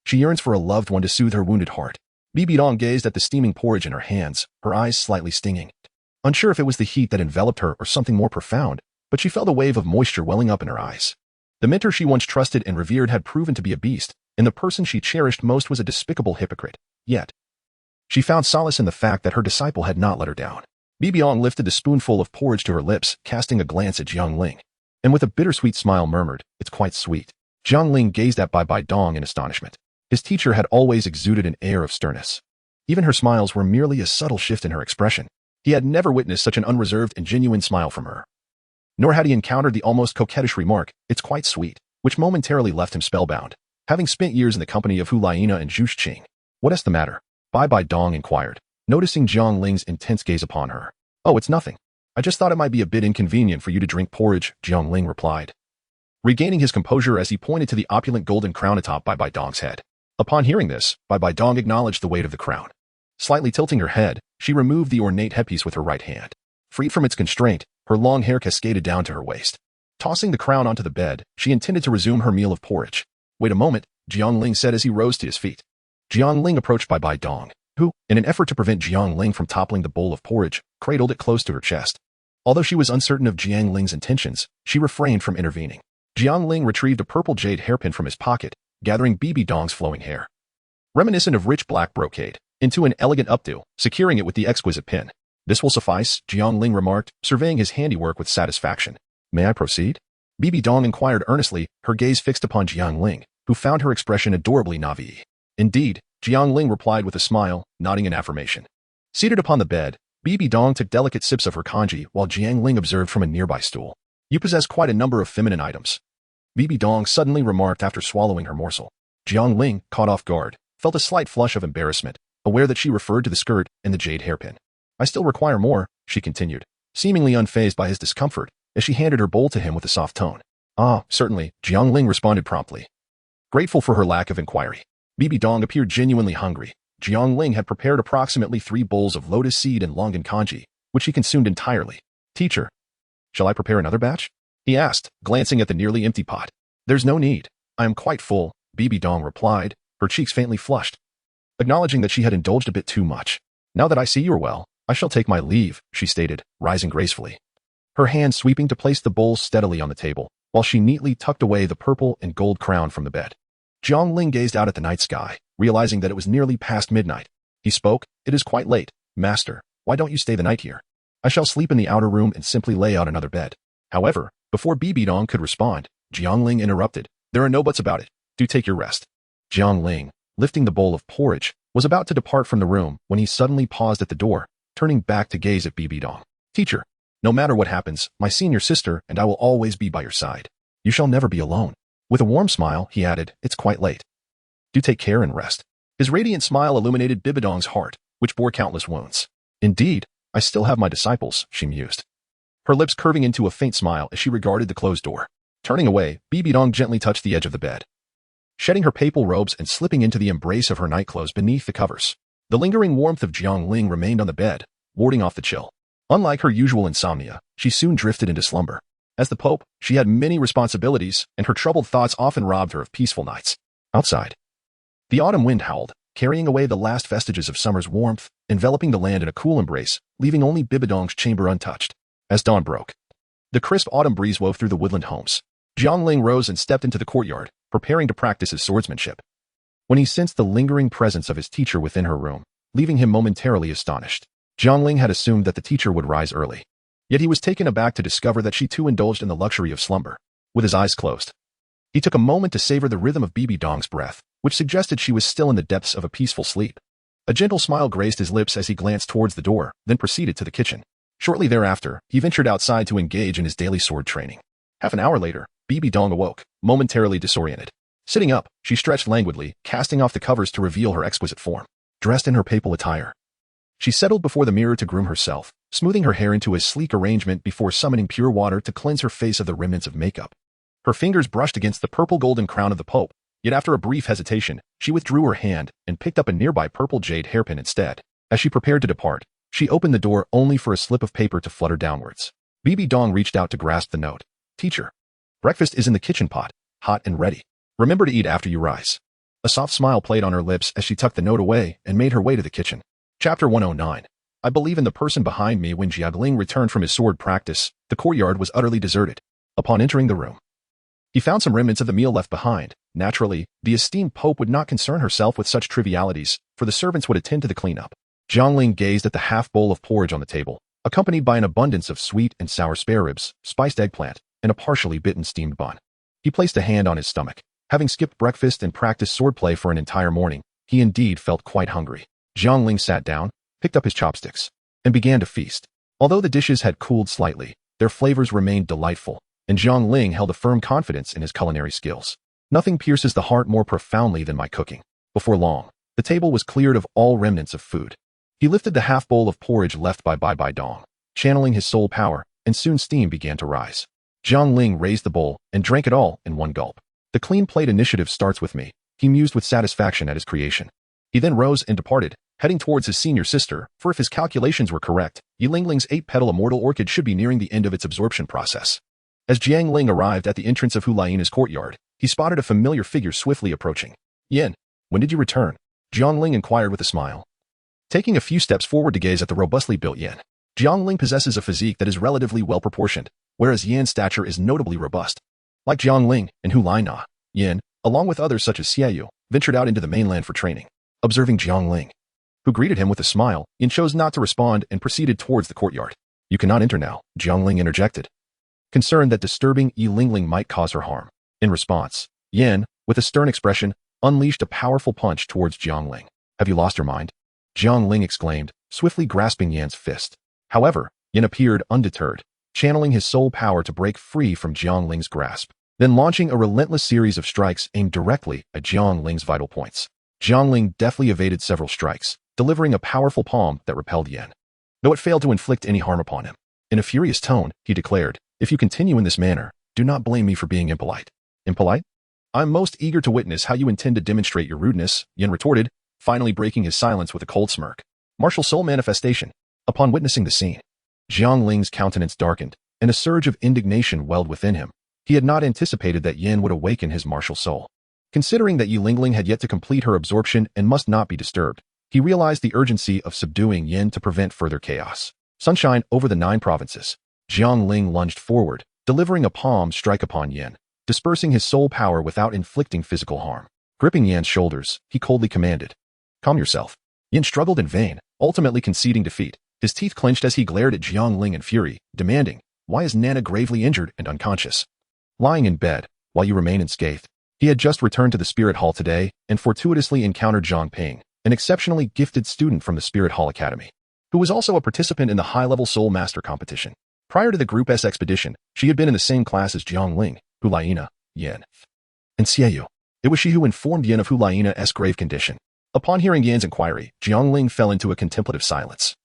She yearns for a loved one to soothe her wounded heart. Bibi Dong gazed at the steaming porridge in her hands, her eyes slightly stinging. Unsure if it was the heat that enveloped her or something more profound, but she felt a wave of moisture welling up in her eyes. The mentor she once trusted and revered had proven to be a beast, and the person she cherished most was a despicable hypocrite. Yet, she found solace in the fact that her disciple had not let her down. Bibi Dong lifted the spoonful of porridge to her lips, casting a glance at Jiang Ling, and with a bittersweet smile murmured, "It's quite sweet." Jiang Ling gazed at Bai Dong in astonishment. His teacher had always exuded an air of sternness. Even her smiles were merely a subtle shift in her expression. He had never witnessed such an unreserved and genuine smile from her. Nor had he encountered the almost coquettish remark, "It's quite sweet," which momentarily left him spellbound. Having spent years in the company of Hu Liena and Zhu Qing, "What's the matter?" Bai Dong inquired, noticing Jiang Ling's intense gaze upon her. "Oh, it's nothing. I just thought it might be a bit inconvenient for you to drink porridge," Jiang Ling replied, regaining his composure as he pointed to the opulent golden crown atop Bai Dong's head. Upon hearing this, Bai Dong acknowledged the weight of the crown. Slightly tilting her head, she removed the ornate headpiece with her right hand. Freed from its constraint, her long hair cascaded down to her waist. Tossing the crown onto the bed, she intended to resume her meal of porridge. "Wait a moment," Jiang Ling said as he rose to his feet. Jiang Ling approached Bai Dong, who, in an effort to prevent Jiang Ling from toppling the bowl of porridge, cradled it close to her chest. Although she was uncertain of Jiang Ling's intentions, she refrained from intervening. Jiang Ling retrieved a purple jade hairpin from his pocket, gathering Bibi Dong's flowing hair, reminiscent of rich black brocade, into an elegant updo, securing it with the exquisite pin. "This will suffice," Jiang Ling remarked, surveying his handiwork with satisfaction. "May I proceed?" Bibi Dong inquired earnestly, her gaze fixed upon Jiang Ling, who found her expression adorably naive. "Indeed," Jiang Ling replied with a smile, nodding in affirmation. Seated upon the bed, Bibi Dong took delicate sips of her congee while Jiang Ling observed from a nearby stool. "You possess quite a number of feminine items," Bibi Dong suddenly remarked after swallowing her morsel. Jiang Ling, caught off guard, felt a slight flush of embarrassment, aware that she referred to the skirt and the jade hairpin. "I still require more," she continued, seemingly unfazed by his discomfort, as she handed her bowl to him with a soft tone. "Ah, certainly," Jiang Ling responded promptly, grateful for her lack of inquiry. Bibi Dong appeared genuinely hungry. Jiang Ling had prepared approximately 3 bowls of lotus seed and longan congee, which he consumed entirely. "Teacher, shall I prepare another batch?" he asked, glancing at the nearly empty pot. "There's no need. I am quite full," Bibi Dong replied, her cheeks faintly flushed, acknowledging that she had indulged a bit too much. "Now that I see you're well, I shall take my leave," she stated, rising gracefully, her hand sweeping to place the bowls steadily on the table, while she neatly tucked away the purple and gold crown from the bed. Jiang Ling gazed out at the night sky, realizing that it was nearly past midnight. He spoke, "It is quite late, master. Why don't you stay the night here? I shall sleep in the outer room and simply lay out another bed." However, before Bibi Dong could respond, Jiang Ling interrupted. "There are no buts about it. Do take your rest." Jiang Ling, lifting the bowl of porridge, was about to depart from the room when he suddenly paused at the door, turning back to gaze at Bibi Dong. "Teacher, no matter what happens, my senior sister and I will always be by your side. You shall never be alone." With a warm smile, he added, "It's quite late. Do take care and rest." His radiant smile illuminated Bibi Dong's heart, which bore countless wounds. "Indeed, I still have my disciples," she mused, her lips curving into a faint smile as she regarded the closed door. Turning away, Bibi Dong gently touched the edge of the bed, shedding her papal robes and slipping into the embrace of her nightclothes beneath the covers. The lingering warmth of Jiang Ling remained on the bed, warding off the chill. Unlike her usual insomnia, she soon drifted into slumber. As the Pope, she had many responsibilities, and her troubled thoughts often robbed her of peaceful nights. Outside, the autumn wind howled, carrying away the last vestiges of summer's warmth, enveloping the land in a cool embrace, leaving only Bibi Dong's chamber untouched. As dawn broke, the crisp autumn breeze wove through the woodland homes. Jiang Ling rose and stepped into the courtyard, preparing to practice his swordsmanship, when he sensed the lingering presence of his teacher within her room, leaving him momentarily astonished. Jiang Ling had assumed that the teacher would rise early, yet he was taken aback to discover that she too indulged in the luxury of slumber. With his eyes closed, he took a moment to savor the rhythm of Bibi Dong's breath, which suggested she was still in the depths of a peaceful sleep. A gentle smile graced his lips as he glanced towards the door, then proceeded to the kitchen. Shortly thereafter, he ventured outside to engage in his daily sword training. Half an hour later, Bibi Dong awoke, momentarily disoriented. Sitting up, she stretched languidly, casting off the covers to reveal her exquisite form. Dressed in her papal attire, she settled before the mirror to groom herself, smoothing her hair into a sleek arrangement before summoning pure water to cleanse her face of the remnants of makeup. Her fingers brushed against the purple golden crown of the Pope, yet after a brief hesitation, she withdrew her hand and picked up a nearby purple jade hairpin instead. As she prepared to depart, she opened the door only for a slip of paper to flutter downwards. Bibi Dong reached out to grasp the note. "Teacher, breakfast is in the kitchen pot, hot and ready. Remember to eat after you rise." A soft smile played on her lips as she tucked the note away and made her way to the kitchen. Chapter 109. I believe in the person behind me. When Jiang Ling returned from his sword practice, the courtyard was utterly deserted. Upon entering the room, he found some remnants of the meal left behind. Naturally, the esteemed Pope would not concern herself with such trivialities, for the servants would attend to the cleanup. Jiang Ling gazed at the half-bowl of porridge on the table, accompanied by an abundance of sweet and sour spare ribs, spiced eggplant, and a partially bitten steamed bun. He placed a hand on his stomach. Having skipped breakfast and practiced swordplay for an entire morning, he indeed felt quite hungry. Jiang Ling sat down, picked up his chopsticks, and began to feast. Although the dishes had cooled slightly, their flavors remained delightful, and Jiang Ling held a firm confidence in his culinary skills. Nothing pierces the heart more profoundly than my cooking. Before long, the table was cleared of all remnants of food. He lifted the half-bowl of porridge left by Bai Dong, channeling his soul power, and soon steam began to rise. Jiang Ling raised the bowl and drank it all in one gulp. The clean plate initiative starts with me, he mused with satisfaction at his creation. He then rose and departed, heading towards his senior sister, for if his calculations were correct, Jiang Ling's 8-petal immortal orchid should be nearing the end of its absorption process. As Jiang Ling arrived at the entrance of Huliana's courtyard, he spotted a familiar figure swiftly approaching. Yin, when did you return? Jiang Ling inquired with a smile. Taking a few steps forward to gaze at the robustly built Yin. Jiang Ling possesses a physique that is relatively well-proportioned, whereas Yin's stature is notably robust. Like Jiang Ling and Huliana, Yin, along with others such as Xiaoyu, ventured out into the mainland for training. Observing Jiang Ling, who greeted him with a smile, Yin chose not to respond and proceeded towards the courtyard. You cannot enter now, Jiang Ling interjected, concerned that disturbing Jiang Ling might cause her harm. In response, Yin, with a stern expression, unleashed a powerful punch towards Jiang Ling. Have you lost your mind? Jiang Ling exclaimed, swiftly grasping Yin's fist. However, Yin appeared undeterred, channeling his soul power to break free from Jiang Ling's grasp, then launching a relentless series of strikes aimed directly at Jiang Ling's vital points. Jiang Ling deftly evaded several strikes, delivering a powerful palm that repelled Yin, though it failed to inflict any harm upon him. In a furious tone, he declared, if you continue in this manner, do not blame me for being impolite. Impolite? I'm most eager to witness how you intend to demonstrate your rudeness, Yin retorted, finally breaking his silence with a cold smirk. Martial soul manifestation. Upon witnessing the scene, Jiang Ling's countenance darkened, and a surge of indignation welled within him. He had not anticipated that Yin would awaken his martial soul. Considering that Jiang Ling had yet to complete her absorption and must not be disturbed, he realized the urgency of subduing Yin to prevent further chaos. Sunshine over the 9 provinces. Jiang Ling lunged forward, delivering a palm strike upon Yin, dispersing his soul power without inflicting physical harm. Gripping Yin's shoulders, he coldly commanded, calm yourself. Yin struggled in vain, ultimately conceding defeat. His teeth clenched as he glared at Jiang Ling in fury, demanding, why is Nana gravely injured and unconscious? Lying in bed, while you remain unscathed. He had just returned to the Spirit Hall today and fortuitously encountered Zhang Ping, an exceptionally gifted student from the Spirit Hall Academy, who was also a participant in the high-level Soul Master competition. Prior to the Group S expedition, she had been in the same class as Jiang Ling, Huliana, Yin, and Xiaoyu. It was she who informed Yin of Huliana's grave condition. Upon hearing Yin's inquiry, Jiang Ling fell into a contemplative silence,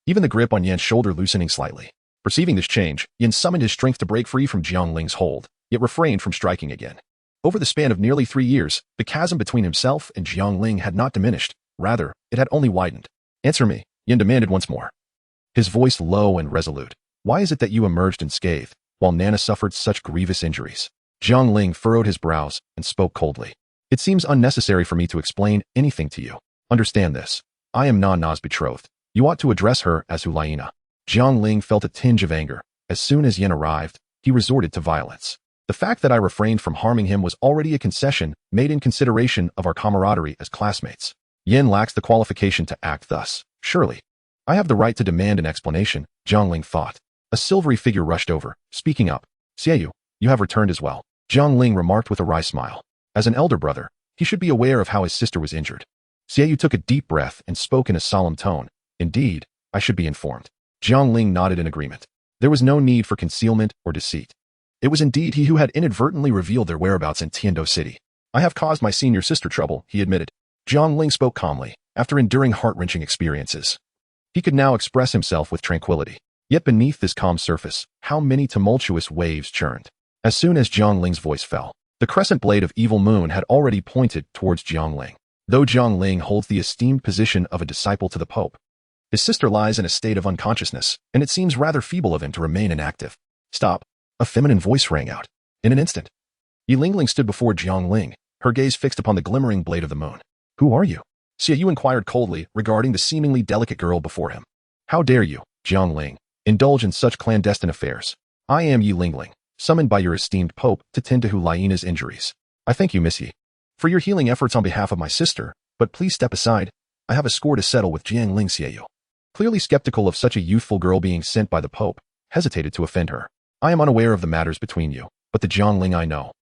even the grip on Yin's shoulder loosening slightly. Perceiving this change, Yin summoned his strength to break free from Jiang Ling's hold, yet refrained from striking again. Over the span of nearly 3 years, the chasm between himself and Jiang Ling had not diminished. Rather, it had only widened. Answer me, Yin demanded once more, his voice low and resolute. Why is it that you emerged unscathed, while Nana suffered such grievous injuries? Jiang Ling furrowed his brows and spoke coldly. It seems unnecessary for me to explain anything to you. Understand this. I am Nana's betrothed. You ought to address her as Huliana. Jiang Ling felt a tinge of anger. As soon as Yin arrived, he resorted to violence. The fact that I refrained from harming him was already a concession made in consideration of our camaraderie as classmates. Yin lacks the qualification to act thus. Surely, I have the right to demand an explanation, Jiang Ling thought. A silvery figure rushed over, speaking up. Xiaoyu, you have returned as well. Jiang Ling remarked with a wry smile. As an elder brother, he should be aware of how his sister was injured. Xiaoyu took a deep breath and spoke in a solemn tone. Indeed, I should be informed. Jiang Ling nodded in agreement. There was no need for concealment or deceit. It was indeed he who had inadvertently revealed their whereabouts in Tiando City. I have caused my senior sister trouble, he admitted. Jiang Ling spoke calmly, after enduring heart-wrenching experiences. He could now express himself with tranquility. Yet beneath this calm surface, how many tumultuous waves churned. As soon as Jiang Ling's voice fell, the crescent blade of evil moon had already pointed towards Jiang Ling. Though Jiang Ling holds the esteemed position of a disciple to the Pope, his sister lies in a state of unconsciousness, and it seems rather feeble of him to remain inactive. Stop. A feminine voice rang out. In an instant, Jiang Ling stood before Jiang Ling, her gaze fixed upon the glimmering blade of the moon. Who are you? Xiaoyu inquired coldly regarding the seemingly delicate girl before him. How dare you, Jiang Ling, indulge in such clandestine affairs? I am Yi Lingling, summoned by your esteemed Pope to tend to Huliana's injuries. I thank you, Miss Yi, for your healing efforts on behalf of my sister, but please step aside. I have a score to settle with Jiang Ling. Xiaoyu, clearly skeptical of such a youthful girl being sent by the Pope, hesitated to offend her. I am unaware of the matters between you, but the Jiang Ling I know.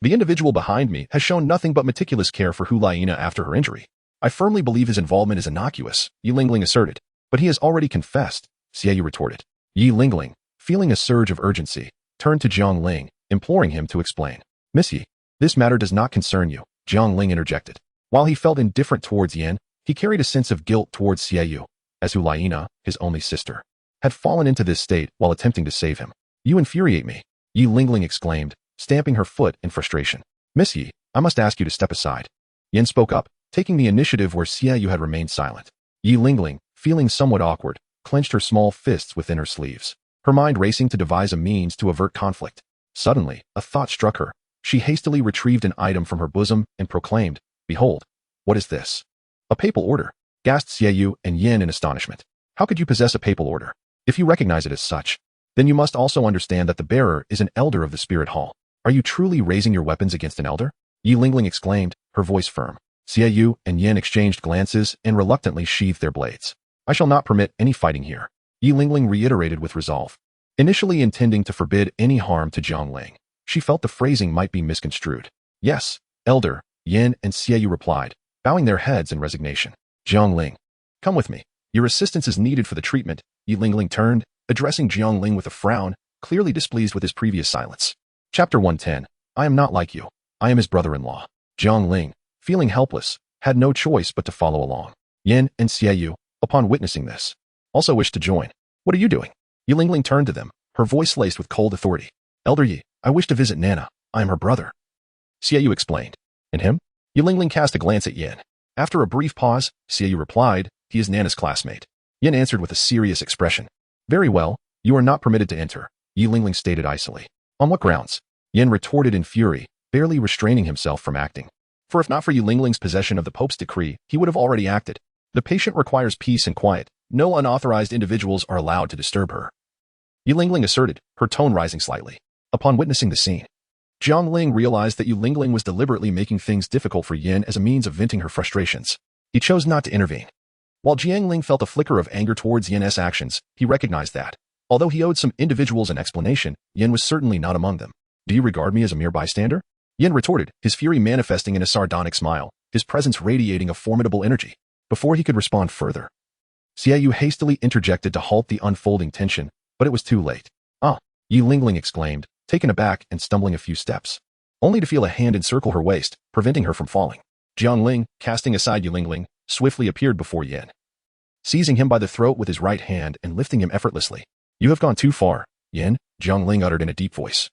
The individual behind me has shown nothing but meticulous care for Huliana after her injury. I firmly believe his involvement is innocuous, Yi Lingling asserted. But he has already confessed, Xiaoyu retorted. Yi Lingling, feeling a surge of urgency, turned to Jiang Ling, imploring him to explain. Miss Yi, this matter does not concern you, Jiang Ling interjected. While he felt indifferent towards Yin, he carried a sense of guilt towards Xiaoyu, as Huliana, his only sister, had fallen into this state while attempting to save him. You infuriate me, Yi Lingling exclaimed, stamping her foot in frustration. Miss Yi, I must ask you to step aside. Yin spoke up, taking the initiative where Xiaoyu had remained silent. Yi Lingling, feeling somewhat awkward, clenched her small fists within her sleeves, her mind racing to devise a means to avert conflict. Suddenly, a thought struck her. She hastily retrieved an item from her bosom and proclaimed, Behold, what is this? A papal order, gasped Xiaoyu and Yin in astonishment. How could you possess a papal order? If you recognize it as such, then you must also understand that the bearer is an elder of the Spirit Hall. Are you truly raising your weapons against an elder? Yi Lingling exclaimed, her voice firm. Xiaoyu and Yin exchanged glances and reluctantly sheathed their blades. I shall not permit any fighting here, Yi Lingling reiterated with resolve. Initially intending to forbid any harm to Jiang Ling, she felt the phrasing might be misconstrued. Yes, elder, Yin and Xiaoyu replied, bowing their heads in resignation. Jiang Ling, come with me. Your assistance is needed for the treatment. Yi Lingling turned, addressing Jiang Ling with a frown, clearly displeased with his previous silence. Chapter 110. I am not like you. I am his brother-in-law. Jiang Ling, feeling helpless, had no choice but to follow along. Yin and Xiaoyu, upon witnessing this, also wished to join. What are you doing? Yi Lingling turned to them, her voice laced with cold authority. Elder Yi, I wish to visit Nana. I am her brother. Xiaoyu explained. And him? Yi Lingling cast a glance at Yin. After a brief pause, Xiaoyu replied, he is Nana's classmate. Yin answered with a serious expression. Very well, you are not permitted to enter, Yi Lingling stated icily. On what grounds? Yin retorted in fury, barely restraining himself from acting. For if not for Yi Lingling's possession of the Pope's decree, he would have already acted. The patient requires peace and quiet. No unauthorized individuals are allowed to disturb her, Yi Lingling asserted, her tone rising slightly. Upon witnessing the scene, Jiang Ling realized that Yi Lingling was deliberately making things difficult for Yin as a means of venting her frustrations. He chose not to intervene. While Jiang Ling felt a flicker of anger towards Yin's actions, he recognized that, although he owed some individuals an explanation, Yin was certainly not among them. Do you regard me as a mere bystander? Yin retorted, his fury manifesting in a sardonic smile, his presence radiating a formidable energy. Before he could respond further, Xiaoyu hastily interjected to halt the unfolding tension, but it was too late. Ah, Yi Lingling exclaimed, taken aback and stumbling a few steps, only to feel a hand encircle her waist, preventing her from falling. Jiang Ling, casting aside Yi Lingling, swiftly appeared before Yin, seizing him by the throat with his right hand and lifting him effortlessly. You have gone too far, Yin, Jiang Ling uttered in a deep voice.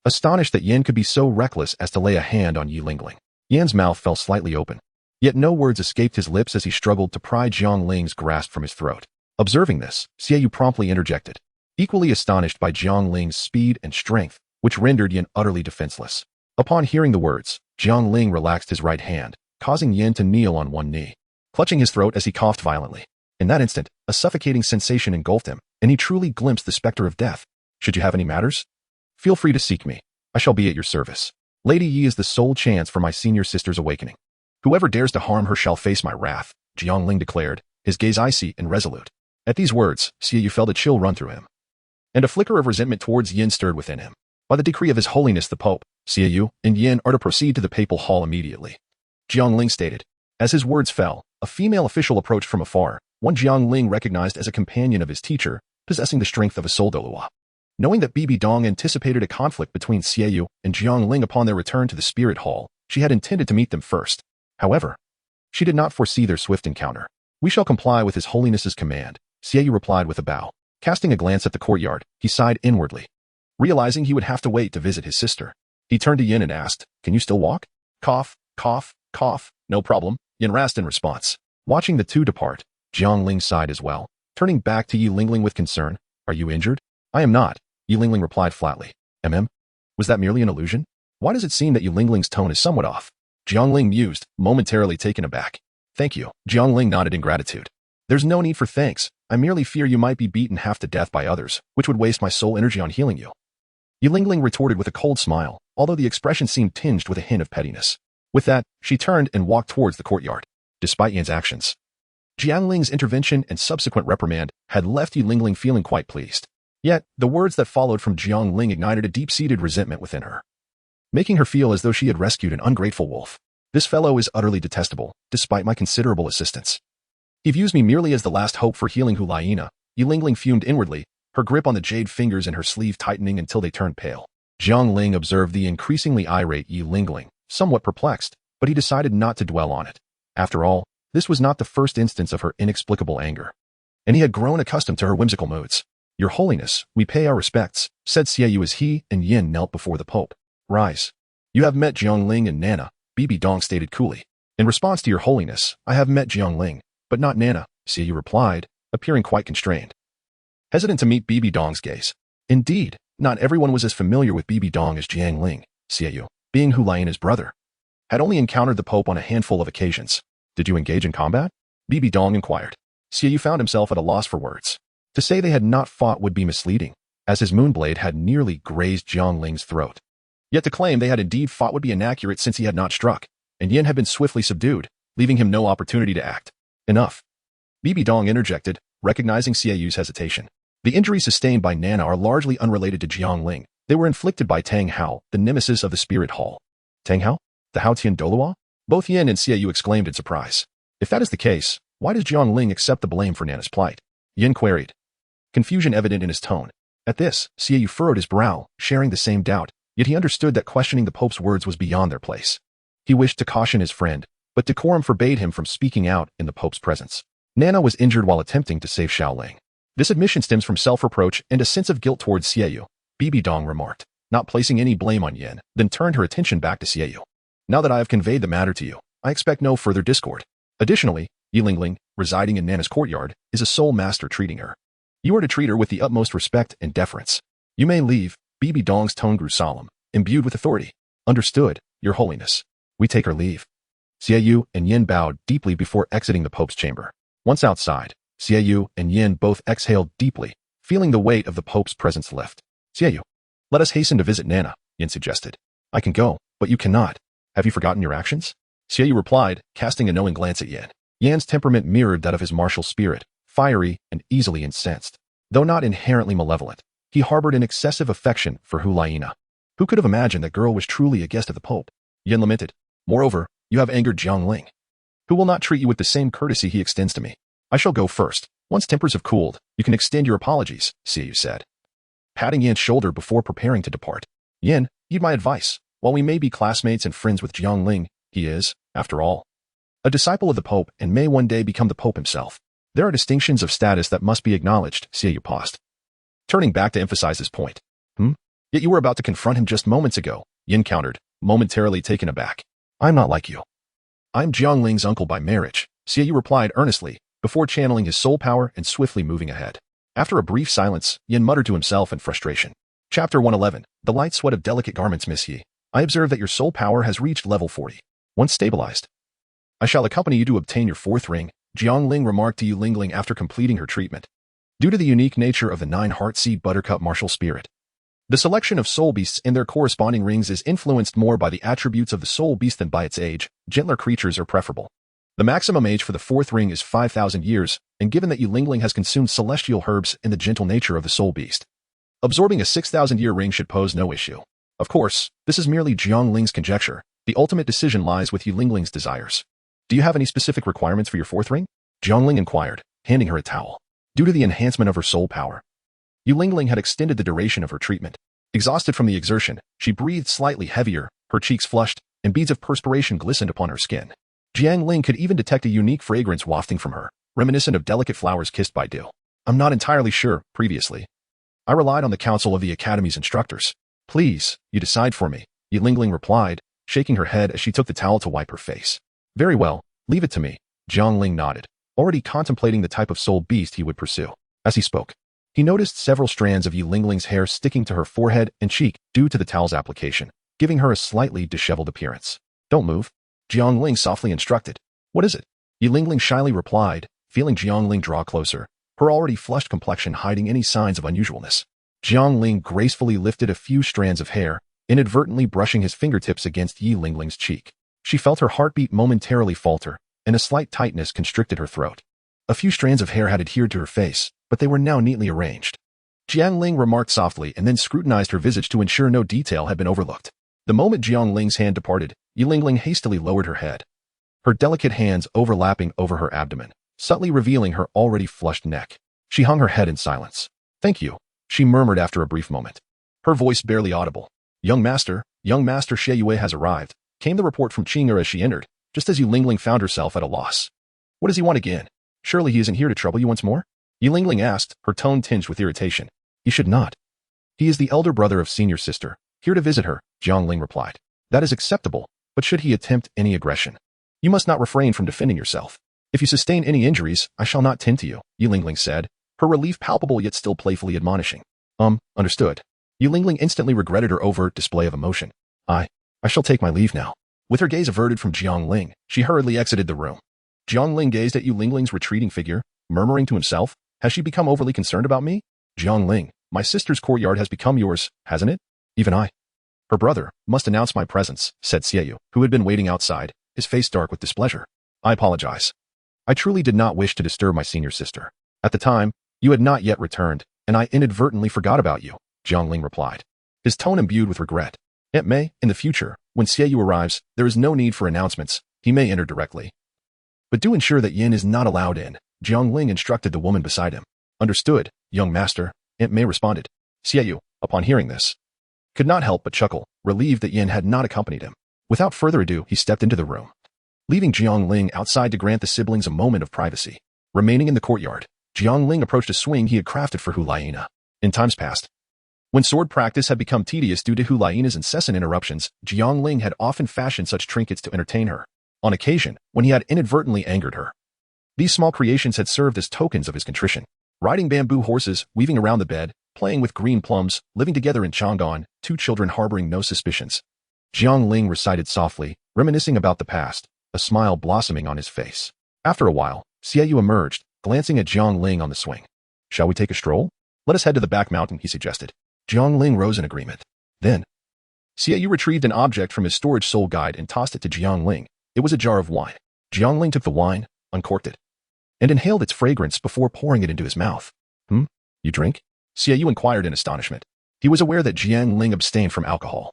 Astonished that Yin could be so reckless as to lay a hand on Yi Lingling, Yin's mouth fell slightly open. Yet no words escaped his lips as he struggled to pry Jiang Ling's grasp from his throat. Observing this, Xiaoyu promptly interjected, equally astonished by Jiang Ling's speed and strength, which rendered Yin utterly defenseless. Upon hearing the words, Jiang Ling relaxed his right hand, causing Yin to kneel on one knee, clutching his throat as he coughed violently. In that instant, a suffocating sensation engulfed him, and he truly glimpsed the specter of death. Should you have any matters? Feel free to seek me. I shall be at your service. Lady Yi is the sole chance for my senior sister's awakening. Whoever dares to harm her shall face my wrath, Jiang Ling declared, his gaze icy and resolute. At these words, Xiaoyu felt a chill run through him, and a flicker of resentment towards Yin stirred within him. By the decree of His Holiness the Pope, Xiaoyu and Yin are to proceed to the papal hall immediately, Jiang Ling stated. As his words fell, a female official approached from afar, one Jiang Ling recognized as a companion of his teacher, possessing the strength of a soul Douluo. Knowing that Bibi Dong anticipated a conflict between Xiaoyu and Jiang Ling upon their return to the spirit hall, she had intended to meet them first. However, she did not foresee their swift encounter. We shall comply with His Holiness's command, Xiaoyu replied with a bow. Casting a glance at the courtyard, he sighed inwardly, realizing he would have to wait to visit his sister. He turned to Yin and asked, Can you still walk? Cough, cough, cough. No problem, Yin rasped in response. Watching the two depart, Jiang Ling sighed as well, turning back to Yi Lingling with concern. Are you injured? I am not, Yi Lingling replied flatly. Was that merely an illusion? Why does it seem that Yi Lingling's tone is somewhat off? Jiang Ling mused, momentarily taken aback. Thank you. Jiang Ling nodded in gratitude. There's no need for thanks. I merely fear you might be beaten half to death by others, which would waste my soul energy on healing you. Ling retorted with a cold smile, although the expression seemed tinged with a hint of pettiness. With that, she turned and walked towards the courtyard. Despite Yan's actions, Jiang Ling's intervention and subsequent reprimand had left Ling feeling quite pleased. Yet, the words that followed from Jiang Ling ignited a deep-seated resentment within her, making her feel as though she had rescued an ungrateful wolf. This fellow is utterly detestable, despite my considerable assistance. He views me merely as the last hope for healing Hulaina. Ling fumed inwardly, her grip on the jade fingers in her sleeve tightening until they turned pale. Jiang Ling observed the increasingly irate Ling, somewhat perplexed, but he decided not to dwell on it. After all, this was not the first instance of her inexplicable anger, and he had grown accustomed to her whimsical moods. Your Holiness, we pay our respects, said Xiaoyu as he and Yin knelt before the Pope. Rise. You have met Jiang Ling and Nana, Bibi Dong stated coolly. In response to your Holiness, I have met Jiang Ling, but not Nana, Xiaoyu replied, appearing quite constrained, hesitant to meet Bibi Dong's gaze. Indeed, not everyone was as familiar with Bibi Dong as Jiang Ling. Xiaoyu, being Hulaina's brother, had only encountered the Pope on a handful of occasions. Did you engage in combat? Bibi Dong inquired. Xiaoyu found himself at a loss for words. To say they had not fought would be misleading, as his moonblade had nearly grazed Jiang Ling's throat. Yet to claim they had indeed fought would be inaccurate since he had not struck, and Yin had been swiftly subdued, leaving him no opportunity to act. Enough. Bibi Dong interjected, recognizing Xiaoyu's hesitation. The injuries sustained by Nana are largely unrelated to Jiang Ling. They were inflicted by Tang Hao, the nemesis of the Spirit Hall. Tang Hao? The Haotian Douluo? Both Yin and Xiaoyu exclaimed in surprise. If that is the case, why does Jiang Ling accept the blame for Nana's plight? Yin queried, confusion evident in his tone. At this, Xiaoyu furrowed his brow, sharing the same doubt, yet he understood that questioning the Pope's words was beyond their place. He wished to caution his friend, but decorum forbade him from speaking out in the Pope's presence. Nana was injured while attempting to save Xiaoling. This admission stems from self-reproach and a sense of guilt towards Xiaoyu, Bibi Dong remarked, not placing any blame on Yin, then turned her attention back to Xiaoyu. Now that I have conveyed the matter to you, I expect no further discord. Additionally, Ling, residing in Nana's courtyard, is a sole master treating her. You are to treat her with the utmost respect and deference. You may leave. Bibi Dong's tone grew solemn, imbued with authority. Understood, Your Holiness. We take our leave. Xiaoyu and Yin bowed deeply before exiting the Pope's chamber. Once outside, Xiaoyu and Yin both exhaled deeply, feeling the weight of the Pope's presence lift. Xiaoyu, let us hasten to visit Nana, Yin suggested. I can go, but you cannot. Have you forgotten your actions? Xiaoyu replied, casting a knowing glance at Yin. Yan's temperament mirrored that of his martial spirit, fiery and easily incensed. Though not inherently malevolent, he harbored an excessive affection for Hulaina. Who could have imagined that girl was truly a guest of the Pope? Yin lamented. Moreover, you have angered Jiang Ling, who will not treat you with the same courtesy he extends to me. I shall go first. Once tempers have cooled, you can extend your apologies, Xiaoyu said, patting Yin's shoulder before preparing to depart. Yin, heed my advice. While we may be classmates and friends with Jiang Ling, he is, after all, a disciple of the Pope and may one day become the Pope himself. There are distinctions of status that must be acknowledged, Xiaoyu paused, turning back to emphasize his point. Yet you were about to confront him just moments ago, Yin countered, momentarily taken aback. I'm not like you. I'm Jiang Ling's uncle by marriage, Xiaoyu replied earnestly, before channeling his soul power and swiftly moving ahead. After a brief silence, Yin muttered to himself in frustration. Chapter 111, The Light Sweat of Delicate Garments. Miss Yi, I observe that your soul power has reached level 40. Once stabilized, I shall accompany you to obtain your fourth ring, Jiang Ling remarked to Ling after completing her treatment. Due to the unique nature of the 9-heart seed buttercup martial spirit, the selection of soul beasts and their corresponding rings is influenced more by the attributes of the soul beast than by its age. Gentler creatures are preferable. The maximum age for the fourth ring is 5,000 years, and given that Ling has consumed celestial herbs and the gentle nature of the soul beast, absorbing a 6,000-year ring should pose no issue. Of course, this is merely Jiang Ling's conjecture. The ultimate decision lies with Ling's desires. Do you have any specific requirements for your fourth ring? Jiang Ling inquired, handing her a towel. Due to the enhancement of her soul power, Ling had extended the duration of her treatment. Exhausted from the exertion, she breathed slightly heavier, her cheeks flushed, and beads of perspiration glistened upon her skin. Jiang Ling could even detect a unique fragrance wafting from her, reminiscent of delicate flowers kissed by dew. I'm not entirely sure. Previously, I relied on the counsel of the Academy's instructors. Please, you decide for me, Ling replied, shaking her head as she took the towel to wipe her face. Very well, leave it to me. Jiang Ling nodded, already contemplating the type of soul beast he would pursue. As he spoke, he noticed several strands of Ling's hair sticking to her forehead and cheek due to the towel's application, giving her a slightly disheveled appearance. Don't move. Jiang Ling softly instructed. What is it? Yi Lingling shyly replied, feeling Jiang Ling draw closer, her already flushed complexion hiding any signs of unusualness. Jiang Ling gracefully lifted a few strands of hair, inadvertently brushing his fingertips against Yi Lingling's cheek. She felt her heartbeat momentarily falter, and a slight tightness constricted her throat. A few strands of hair had adhered to her face, but they were now neatly arranged. Jiang Ling remarked softly and then scrutinized her visage to ensure no detail had been overlooked. The moment Jiang Ling's hand departed, Yi Lingling hastily lowered her head, her delicate hands overlapping over her abdomen, subtly revealing her already flushed neck. She hung her head in silence. Thank you, she murmured after a brief moment, her voice barely audible. Young Master Xie Yue has arrived, came the report from Qing'er as she entered, just as Yi Lingling found herself at a loss. What does he want again? Surely he isn't here to trouble you once more? Yi Lingling asked, her tone tinged with irritation. He should not. He is the elder brother of senior sister, here to visit her, Jiang Ling replied. That is acceptable, but should he attempt any aggression? You must not refrain from defending yourself. If you sustain any injuries, I shall not tend to you, Yi Lingling said, her relief palpable yet still playfully admonishing. Understood. Yi Lingling instantly regretted her overt display of emotion. I shall take my leave now. With her gaze averted from Jiang Ling, she hurriedly exited the room. Jiang Ling gazed at Yi Lingling's retreating figure, murmuring to himself, has she become overly concerned about me? Jiang Ling, my sister's courtyard has become yours, hasn't it? Even I. Her brother must announce my presence, said Xie, who had been waiting outside, his face dark with displeasure. I apologize. I truly did not wish to disturb my senior sister. At the time, you had not yet returned, and I inadvertently forgot about you, Jiang Ling replied, his tone imbued with regret. Aunt Mei, in the future, when Xie arrives, there is no need for announcements, he may enter directly. But do ensure that Yin is not allowed in, Jiang Ling instructed the woman beside him. Understood, young master, Aunt Mei responded. Xie, upon hearing this, could not help but chuckle, relieved that Yin had not accompanied him. Without further ado, he stepped into the room, leaving Jiang Ling outside to grant the siblings a moment of privacy. Remaining in the courtyard, Jiang Ling approached a swing he had crafted for Hu Laina. In times past, when sword practice had become tedious due to Hu Laina's incessant interruptions, Jiang Ling had often fashioned such trinkets to entertain her, on occasion when he had inadvertently angered her. These small creations had served as tokens of his contrition. Riding bamboo horses, weaving around the bed, playing with green plums, living together in Chang'an, two children harboring no suspicions. Jiang Ling recited softly, reminiscing about the past, a smile blossoming on his face. After a while, Xie emerged, glancing at Jiang Ling on the swing. Shall we take a stroll? Let us head to the back mountain, he suggested. Jiang Ling rose in agreement. Then, Xie retrieved an object from his storage soul guide and tossed it to Jiang Ling. It was a jar of wine. Jiang Ling took the wine, uncorked it, and inhaled its fragrance before pouring it into his mouth. You drink? Xie inquired in astonishment. He was aware that Jiang Ling abstained from alcohol,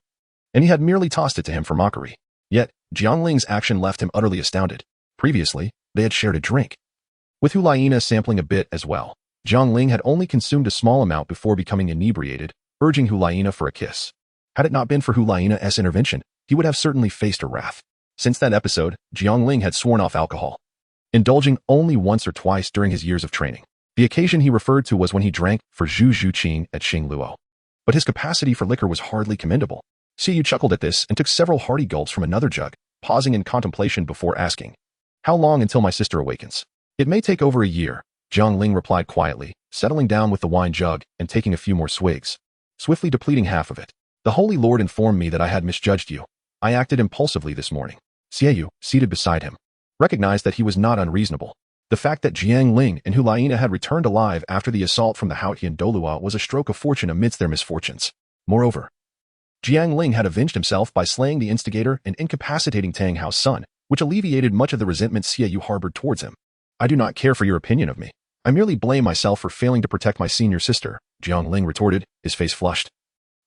and he had merely tossed it to him for mockery. Yet, Jiang Ling's action left him utterly astounded. Previously, they had shared a drink, with Hu Laina sampling a bit as well. Jiang Ling had only consumed a small amount before becoming inebriated, urging Hu Laina for a kiss. Had it not been for Hu Laina's intervention, he would have certainly faced her wrath. Since that episode, Jiang Ling had sworn off alcohol, indulging only once or twice during his years of training. The occasion he referred to was when he drank for Zhu Zhuqing at Xingluo. But his capacity for liquor was hardly commendable. Xie chuckled at this and took several hearty gulps from another jug, pausing in contemplation before asking, How long until my sister awakens? It may take over a year, Jiang Ling replied quietly, settling down with the wine jug and taking a few more swigs, swiftly depleting half of it. The Holy Lord informed me that I had misjudged you. I acted impulsively this morning. Xie, seated beside him, recognized that he was not unreasonable. The fact that Jiang Ling and Hu Laina had returned alive after the assault from the Haotian Douluo was a stroke of fortune amidst their misfortunes. Moreover, Jiang Ling had avenged himself by slaying the instigator and incapacitating Tang Hao's son, which alleviated much of the resentment Xie harbored towards him. I do not care for your opinion of me. I merely blame myself for failing to protect my senior sister, Jiang Ling retorted, his face flushed.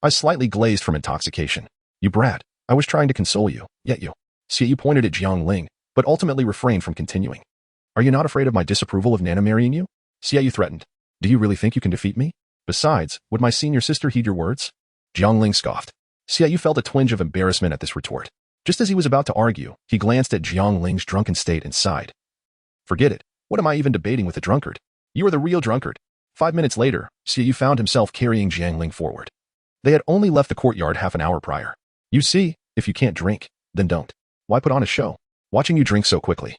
I slightly glazed from intoxication. You brat, I was trying to console you, yet you. Xie pointed at Jiang Ling, but ultimately refrained from continuing. Are you not afraid of my disapproval of Nana marrying you? Xie threatened. Do you really think you can defeat me? Besides, would my senior sister heed your words? Jiang Ling scoffed. Xie felt a twinge of embarrassment at this retort. Just as he was about to argue, he glanced at Jiang Ling's drunken state and sighed. Forget it. What am I even debating with a drunkard? You are the real drunkard. 5 minutes later, Xie found himself carrying Jiang Ling forward. They had only left the courtyard half an hour prior. You see, if you can't drink, then don't. Why put on a show? Watching you drink so quickly,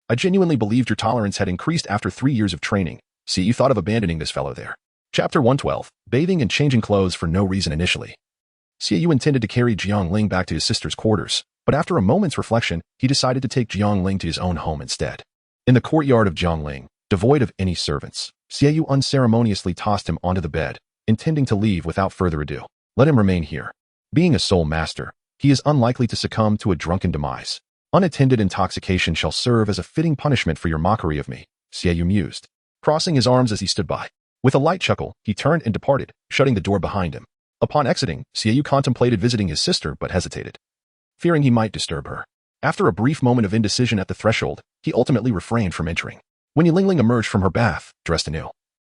I genuinely believed your tolerance had increased after 3 years of training. See, you thought of abandoning this fellow there. Chapter 112, Bathing and Changing Clothes for No Reason Initially. Xie intended to carry Jiang Ling back to his sister's quarters, But after a moment's reflection, he decided to take Jiang Ling to his own home instead. In the courtyard of Jiang Ling, devoid of any servants, Xiaoyu unceremoniously tossed him onto the bed, intending to leave without further ado. Let him remain here. Being a soul master, he is unlikely to succumb to a drunken demise. Unattended intoxication shall serve as a fitting punishment for your mockery of me, Xiaoyu mused, crossing his arms as he stood by. With a light chuckle, he turned and departed, shutting the door behind him. Upon exiting, Xiaoyu contemplated visiting his sister but hesitated, fearing he might disturb her. After a brief moment of indecision at the threshold, he ultimately refrained from entering. When Jiang Ling emerged from her bath, dressed anew,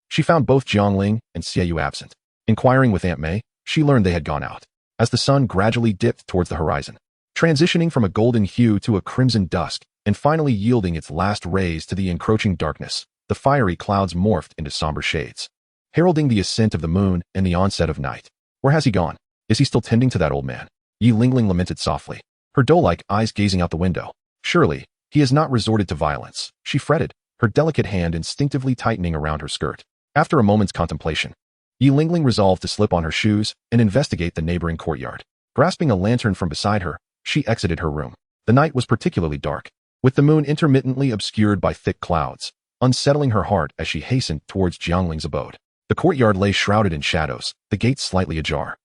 she found both Jiang Ling and Xiaoyu absent. Inquiring with Aunt Mei, she learned they had gone out. As the sun gradually dipped towards the horizon, transitioning from a golden hue to a crimson dusk, and finally yielding its last rays to the encroaching darkness, the fiery clouds morphed into somber shades, heralding the ascent of the moon and the onset of night. Where has he gone? Is he still tending to that old man? Jiang Ling lamented softly, her doe-like eyes gazing out the window. Surely, he has not resorted to violence, she fretted, her delicate hand instinctively tightening around her skirt. After a moment's contemplation, Jiang Ling resolved to slip on her shoes and investigate the neighboring courtyard. Grasping a lantern from beside her, she exited her room. The night was particularly dark, with the moon intermittently obscured by thick clouds, unsettling her heart as she hastened towards Jiang Ling's abode. The courtyard lay shrouded in shadows, the gates slightly ajar.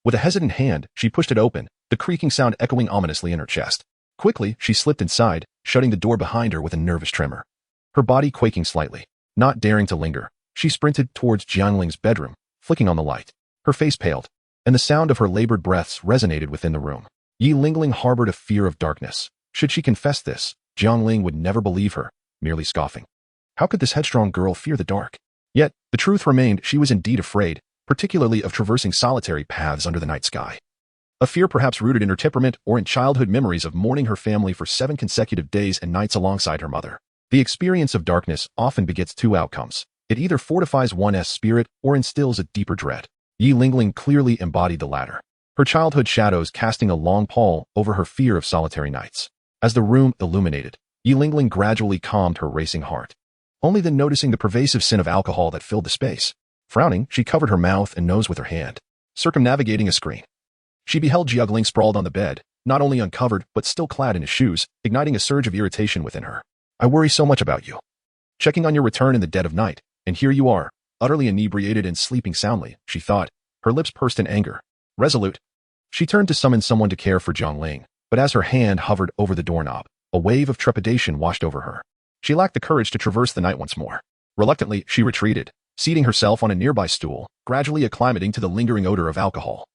With a hesitant hand, she pushed it open, the creaking sound echoing ominously in her chest. Quickly, she slipped inside, shutting the door behind her with a nervous tremor. Her body quaking slightly. Not daring to linger, she sprinted towards Jiang Ling's bedroom, flicking on the light. Her face paled, and the sound of her labored breaths resonated within the room. Jiang Ling harbored a fear of darkness. Should she confess this, Jiang Ling would never believe her, merely scoffing. How could this headstrong girl fear the dark? Yet, the truth remained, she was indeed afraid, particularly of traversing solitary paths under the night sky. A fear perhaps rooted in her temperament or in childhood memories of mourning her family for 7 consecutive days and nights alongside her mother. The experience of darkness often begets two outcomes. It either fortifies one's spirit or instills a deeper dread. Jiang Ling clearly embodied the latter, her childhood shadows casting a long pall over her fear of solitary nights. As the room illuminated, Jiang Ling gradually calmed her racing heart, only then noticing the pervasive scent of alcohol that filled the space. Frowning, she covered her mouth and nose with her hand, circumnavigating a screen. She beheld Jiang Ling sprawled on the bed, not only uncovered but still clad in his shoes, igniting a surge of irritation within her. I worry so much about you. Checking on your return in the dead of night, and here you are, utterly inebriated and sleeping soundly, she thought, her lips pursed in anger. Resolute, she turned to summon someone to care for Jiang Ling, but as her hand hovered over the doorknob, a wave of trepidation washed over her. She lacked the courage to traverse the night once more. Reluctantly, she retreated, seating herself on a nearby stool, gradually acclimating to the lingering odor of alcohol,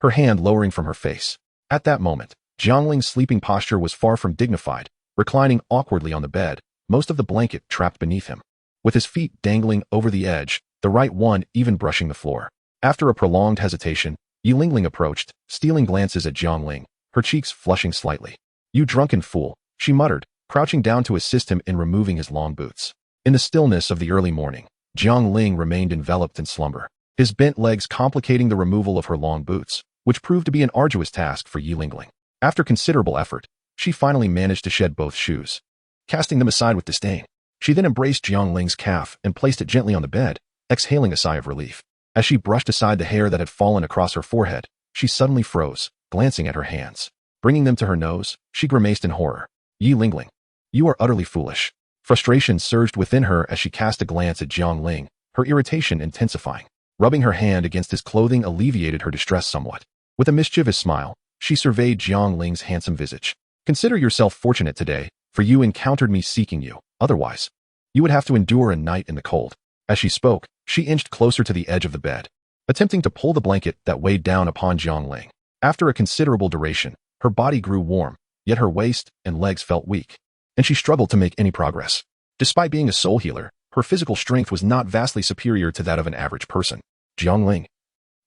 her hand lowering from her face. At that moment, Jiang Ling's sleeping posture was far from dignified, reclining awkwardly on the bed, most of the blanket trapped beneath him, with his feet dangling over the edge, the right one even brushing the floor. After a prolonged hesitation, Jiang Ling approached, stealing glances at Jiang Ling, her cheeks flushing slightly. You drunken fool, she muttered, crouching down to assist him in removing his long boots. In the stillness of the early morning, Jiang Ling remained enveloped in slumber, his bent legs complicating the removal of her long boots, which proved to be an arduous task for Jiang Ling. After considerable effort, she finally managed to shed both shoes, casting them aside with disdain. She then embraced Jiang Ling's calf and placed it gently on the bed, exhaling a sigh of relief. As she brushed aside the hair that had fallen across her forehead, she suddenly froze, glancing at her hands. Bringing them to her nose, she grimaced in horror. Jiang Ling, you are utterly foolish. Frustration surged within her as she cast a glance at Jiang Ling, her irritation intensifying. Rubbing her hand against his clothing alleviated her distress somewhat. With a mischievous smile, she surveyed Jiang Ling's handsome visage. Consider yourself fortunate today, for you encountered me seeking you. Otherwise, you would have to endure a night in the cold. As she spoke, she inched closer to the edge of the bed, attempting to pull the blanket that weighed down upon Jiang Ling. After a considerable duration, her body grew warm, yet her waist and legs felt weak, and she struggled to make any progress. Despite being a soul healer, her physical strength was not vastly superior to that of an average person. Jiang Ling,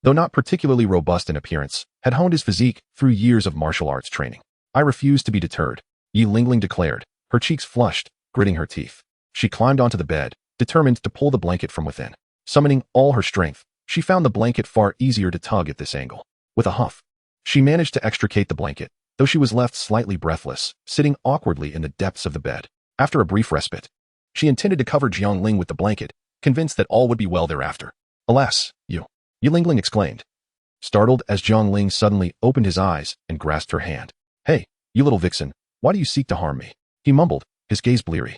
though not particularly robust in appearance, had honed his physique through years of martial arts training. I refuse to be deterred, Jiang Ling declared, her cheeks flushed, gritting her teeth. She climbed onto the bed, determined to pull the blanket from within. Summoning all her strength, she found the blanket far easier to tug at this angle. With a huff, she managed to extricate the blanket, though she was left slightly breathless, sitting awkwardly in the depths of the bed. After a brief respite, she intended to cover Jiang Ling with the blanket, convinced that all would be well thereafter. Alas, Jiang Ling exclaimed, startled as Jiang Ling suddenly opened his eyes and grasped her hand. Hey, You little vixen, why do you seek to harm me? He mumbled, his gaze bleary.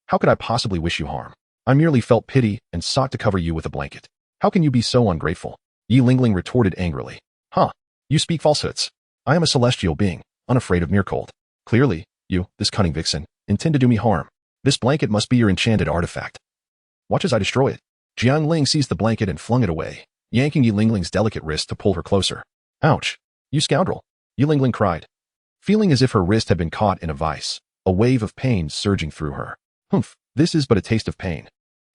How could I possibly wish you harm? I merely felt pity and sought to cover you with a blanket. How can you be so ungrateful? Yi Lingling retorted angrily. Huh, you speak falsehoods. I am a celestial being, unafraid of mere cold. Clearly, you, this cunning vixen, intend to do me harm. This blanket must be your enchanted artifact. Watch as I destroy it. Jiang Ling seized the blanket and flung it away, yanking Yi Lingling's delicate wrist to pull her closer. Ouch! You scoundrel! Yi Lingling cried, feeling as if her wrist had been caught in a vice, a wave of pain surging through her. Humph, this is but a taste of pain.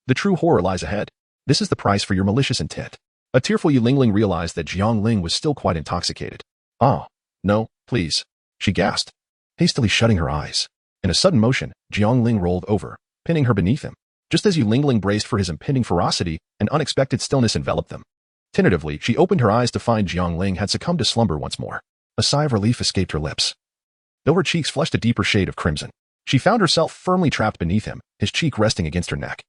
The true horror lies ahead. This is the price for your malicious intent. A tearful Yi Lingling realized that Jiang Ling was still quite intoxicated. Oh, no, please, she gasped, hastily shutting her eyes. In a sudden motion, Jiang Ling rolled over, pinning her beneath him. Just as Yi Lingling braced for his impending ferocity, an unexpected stillness enveloped them. Tentatively, she opened her eyes to find Jiang Ling had succumbed to slumber once more. A sigh of relief escaped her lips, though her cheeks flushed a deeper shade of crimson. She found herself firmly trapped beneath him, his cheek resting against her neck.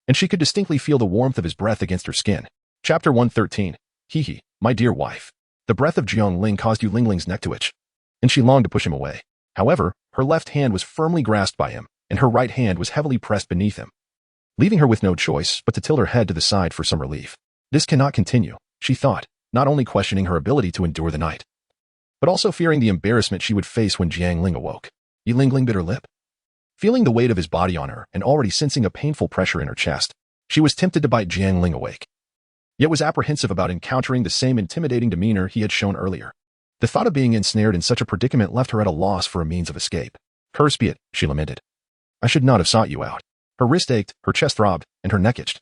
And she could distinctly feel the warmth of his breath against her skin. Chapter 113. Hee, my dear wife. The breath of Jiang Ling caused Yi Lingling's neck to itch, and she longed to push him away. However, her left hand was firmly grasped by him, and her right hand was heavily pressed beneath him, leaving her with no choice but to tilt her head to the side for some relief. This cannot continue, she thought, not only questioning her ability to endure the night, but also fearing the embarrassment she would face when Jiang Ling awoke. Yi Lingling bit her lip. Feeling the weight of his body on her and already sensing a painful pressure in her chest, she was tempted to bite Jiang Ling awake, yet was apprehensive about encountering the same intimidating demeanor he had shown earlier. The thought of being ensnared in such a predicament left her at a loss for a means of escape. Curse be it, she lamented. I should not have sought you out. Her wrist ached, her chest throbbed, and her neck itched.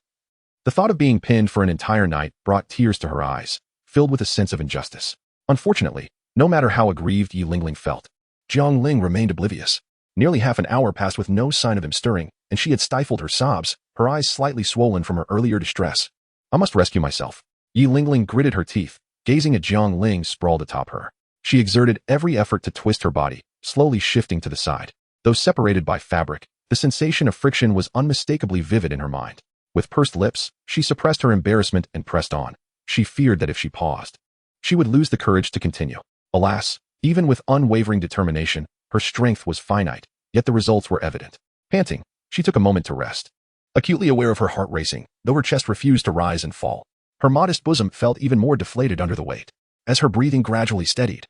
The thought of being pinned for an entire night brought tears to her eyes, filled with a sense of injustice. Unfortunately, no matter how aggrieved Yi Lingling felt, Jiang Ling remained oblivious. Nearly half an hour passed with no sign of him stirring, and she had stifled her sobs, her eyes slightly swollen from her earlier distress. I must rescue myself. Yi Lingling gritted her teeth, gazing at Jiang Ling sprawled atop her. She exerted every effort to twist her body, slowly shifting to the side. Though separated by fabric, the sensation of friction was unmistakably vivid in her mind. With pursed lips, she suppressed her embarrassment and pressed on. She feared that if she paused, she would lose the courage to continue. Alas, even with unwavering determination, her strength was finite, yet the results were evident. Panting, she took a moment to rest. Acutely aware of her heart racing, though her chest refused to rise and fall, her modest bosom felt even more deflated under the weight. As her breathing gradually steadied,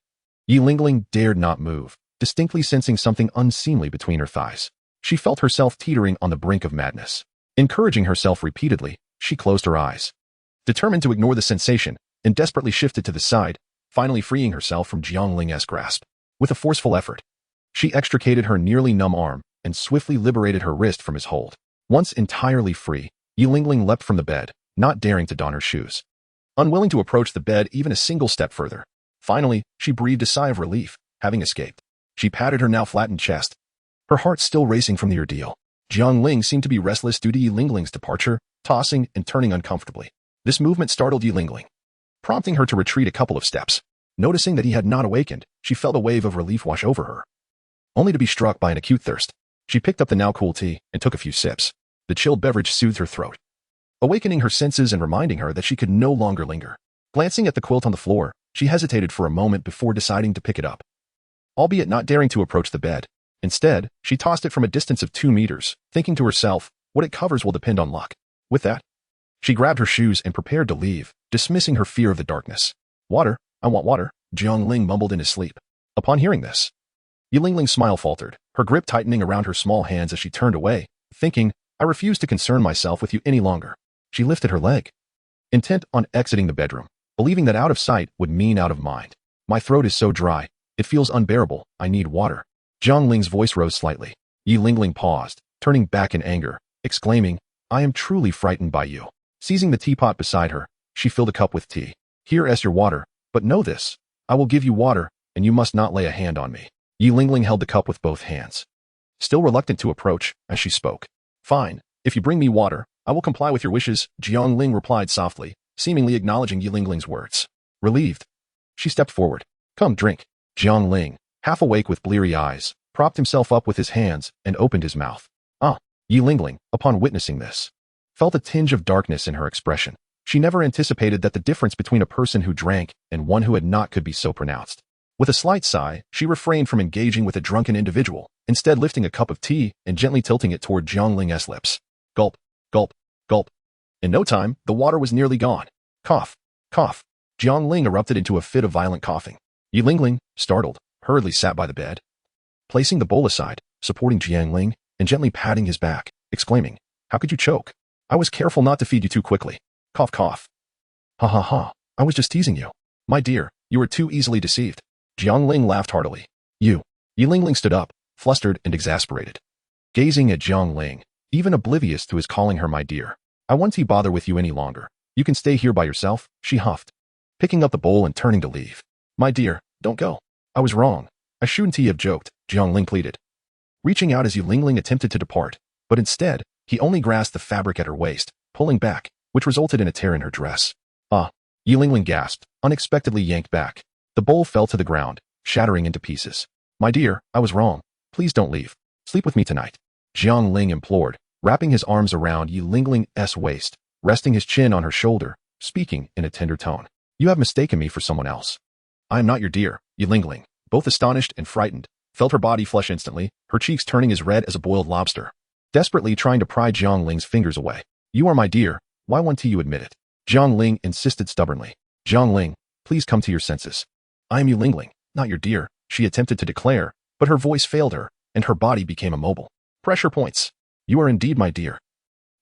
Yi Lingling dared not move, distinctly sensing something unseemly between her thighs. She felt herself teetering on the brink of madness. Encouraging herself repeatedly, she closed her eyes, determined to ignore the sensation, and desperately shifted to the side, finally freeing herself from Jiang Ling's grasp. With a forceful effort, she extricated her nearly numb arm and swiftly liberated her wrist from his hold. Once entirely free, Yi Lingling leapt from the bed, not daring to don her shoes, unwilling to approach the bed even a single step further. Finally, she breathed a sigh of relief, having escaped. She patted her now flattened chest, her heart still racing from the ordeal. Jiang Ling seemed to be restless due to Yi Lingling's departure, tossing and turning uncomfortably. This movement startled Yi Lingling, prompting her to retreat a couple of steps. Noticing that he had not awakened, she felt a wave of relief wash over her, only to be struck by an acute thirst. She picked up the now cool tea and took a few sips. The chilled beverage soothed her throat, awakening her senses and reminding her that she could no longer linger. Glancing at the quilt on the floor, she hesitated for a moment before deciding to pick it up, albeit not daring to approach the bed. Instead, she tossed it from a distance of 2 meters, thinking to herself, what it covers will depend on luck. With that, she grabbed her shoes and prepared to leave, dismissing her fear of the darkness. Water, I want water, Jiang Ling mumbled in his sleep. Upon hearing this, Yi Lingling's smile faltered, her grip tightening around her small hands as she turned away, thinking, I refuse to concern myself with you any longer. She lifted her leg, intent on exiting the bedroom, believing that out of sight would mean out of mind. My throat is so dry, it feels unbearable, I need water. Jiang Ling's voice rose slightly. Yi Lingling paused, turning back in anger, exclaiming, I am truly frightened by you. Seizing the teapot beside her, she filled a cup with tea. Here is your water, but know this, I will give you water, and you must not lay a hand on me. Yi Lingling held the cup with both hands, still reluctant to approach, as she spoke. Fine, if you bring me water, I will comply with your wishes, Jiang Ling replied softly, seemingly acknowledging Yi Lingling's words. Relieved, she stepped forward. Come, drink. Jiang Ling, half awake with bleary eyes, propped himself up with his hands and opened his mouth. Yi Lingling, upon witnessing this, felt a tinge of darkness in her expression. She never anticipated that the difference between a person who drank and one who had not could be so pronounced. With a slight sigh, she refrained from engaging with a drunken individual, instead lifting a cup of tea and gently tilting it toward Jiang Ling's lips. Gulp, gulp, gulp. In no time, the water was nearly gone. Cough, cough. Jiang Ling erupted into a fit of violent coughing. Ling, startled, hurriedly sat by the bed, placing the bowl aside, supporting Jiang Ling, and gently patting his back, exclaiming, "How could you choke? I was careful not to feed you too quickly." Cough, cough. Ha ha ha, I was just teasing you. My dear, you were too easily deceived. Jiang Ling laughed heartily. Ling stood up, flustered and exasperated, gazing at Jiang Ling, even oblivious to his calling her my dear. "I won't bother with you any longer. You can stay here by yourself," she huffed, picking up the bowl and turning to leave. "My dear, don't go. I was wrong. I shouldn't have joked," Jiang Ling pleaded, reaching out as Ling attempted to depart, but instead, he only grasped the fabric at her waist, pulling back, which resulted in a tear in her dress. "Ah," Ling gasped, unexpectedly yanked back. The bowl fell to the ground, shattering into pieces. "My dear, I was wrong. Please don't leave. Sleep with me tonight," Jiang Ling implored, wrapping his arms around Ling's waist, resting his chin on her shoulder, speaking in a tender tone. "You have mistaken me for someone else. I am not your dear." Ling, both astonished and frightened, felt her body flush instantly, her cheeks turning as red as a boiled lobster, desperately trying to pry Jiang Ling's fingers away. "You are my dear. Why won't you admit it?" Jiang Ling insisted stubbornly. "Jiang Ling, please come to your senses. I am Ling, not your dear," she attempted to declare, but her voice failed her, and her body became immobile. "Pressure points. You are indeed my dear.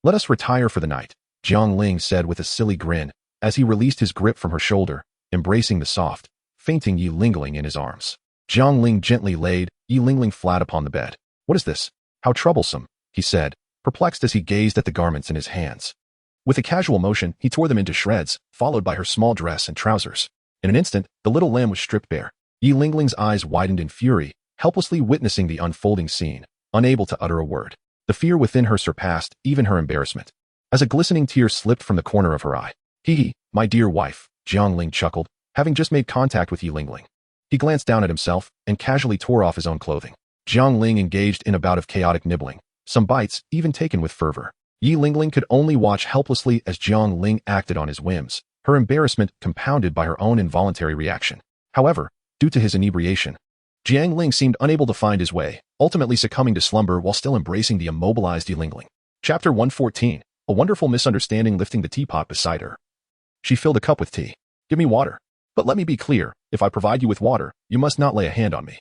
Let us retire for the night," Jiang Ling said with a silly grin, as he released his grip from her shoulder, embracing the soft, fainting Ling in his arms. Jiang Ling gently laid Ling flat upon the bed. "What is this? How troublesome," he said, perplexed as he gazed at the garments in his hands. With a casual motion, he tore them into shreds, followed by her small dress and trousers. In an instant, the little lamb was stripped bare. Ling's eyes widened in fury, helplessly witnessing the unfolding scene, unable to utter a word. The fear within her surpassed even her embarrassment, as a glistening tear slipped from the corner of her eye. My dear wife," Jiang Ling chuckled, having just made contact with Ling. He glanced down at himself and casually tore off his own clothing. Jiang Ling engaged in a bout of chaotic nibbling, some bites even taken with fervor. Ling could only watch helplessly as Jiang Ling acted on his whims, her embarrassment compounded by her own involuntary reaction. However, due to his inebriation, Jiang Ling seemed unable to find his way, ultimately succumbing to slumber while still embracing the immobilized Ling. Chapter 114, a wonderful misunderstanding lifting the teapot beside her. She filled a cup with tea. "Give me water. But let me be clear, if I provide you with water, you must not lay a hand on me,"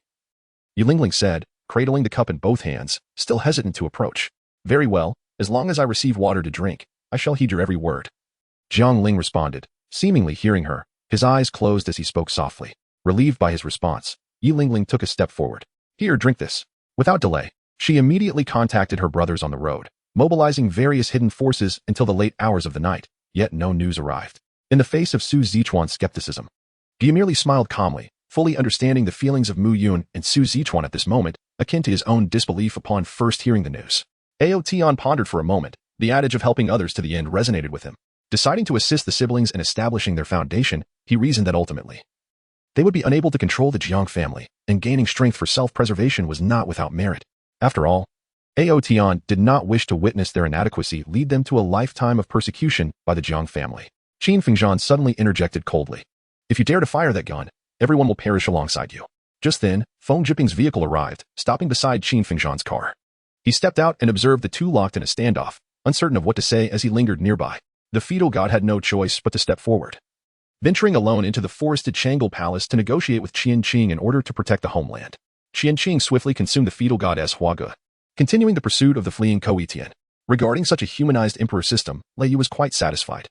Ling said, cradling the cup in both hands, still hesitant to approach. "Very well, as long as I receive water to drink, I shall heed your every word," Jiang Ling responded, seemingly hearing her, his eyes closed as he spoke softly. Relieved by his response, Ling took a step forward. "Here, drink this." Without delay, she immediately contacted her brothers on the road, mobilizing various hidden forces until the late hours of the night, yet no news arrived. In the face of Su Zichuan's skepticism, Guy merely smiled calmly, fully understanding the feelings of Mu Yun and Su Zichuan at this moment, akin to his own disbelief upon first hearing the news. Aotian pondered for a moment. The adage of helping others to the end resonated with him. Deciding to assist the siblings in establishing their foundation, he reasoned that ultimately they would be unable to control the Jiang family, and gaining strength for self-preservation was not without merit. After all, Aotian did not wish to witness their inadequacy lead them to a lifetime of persecution by the Jiang family. Qin Fengzhan suddenly interjected coldly. "If you dare to fire that gun, everyone will perish alongside you." Just then, Feng Jiping's vehicle arrived, stopping beside Qin Fengzhan's car. He stepped out and observed the two locked in a standoff, uncertain of what to say as he lingered nearby. The feudal god had no choice but to step forward, venturing alone into the forested Chang'e Palace to negotiate with Qianqing in order to protect the homeland. Qianqing swiftly consumed the feudal goddess Huage, continuing the pursuit of the fleeing Koitian. Regarding such a humanized emperor system, Lei Yu was quite satisfied.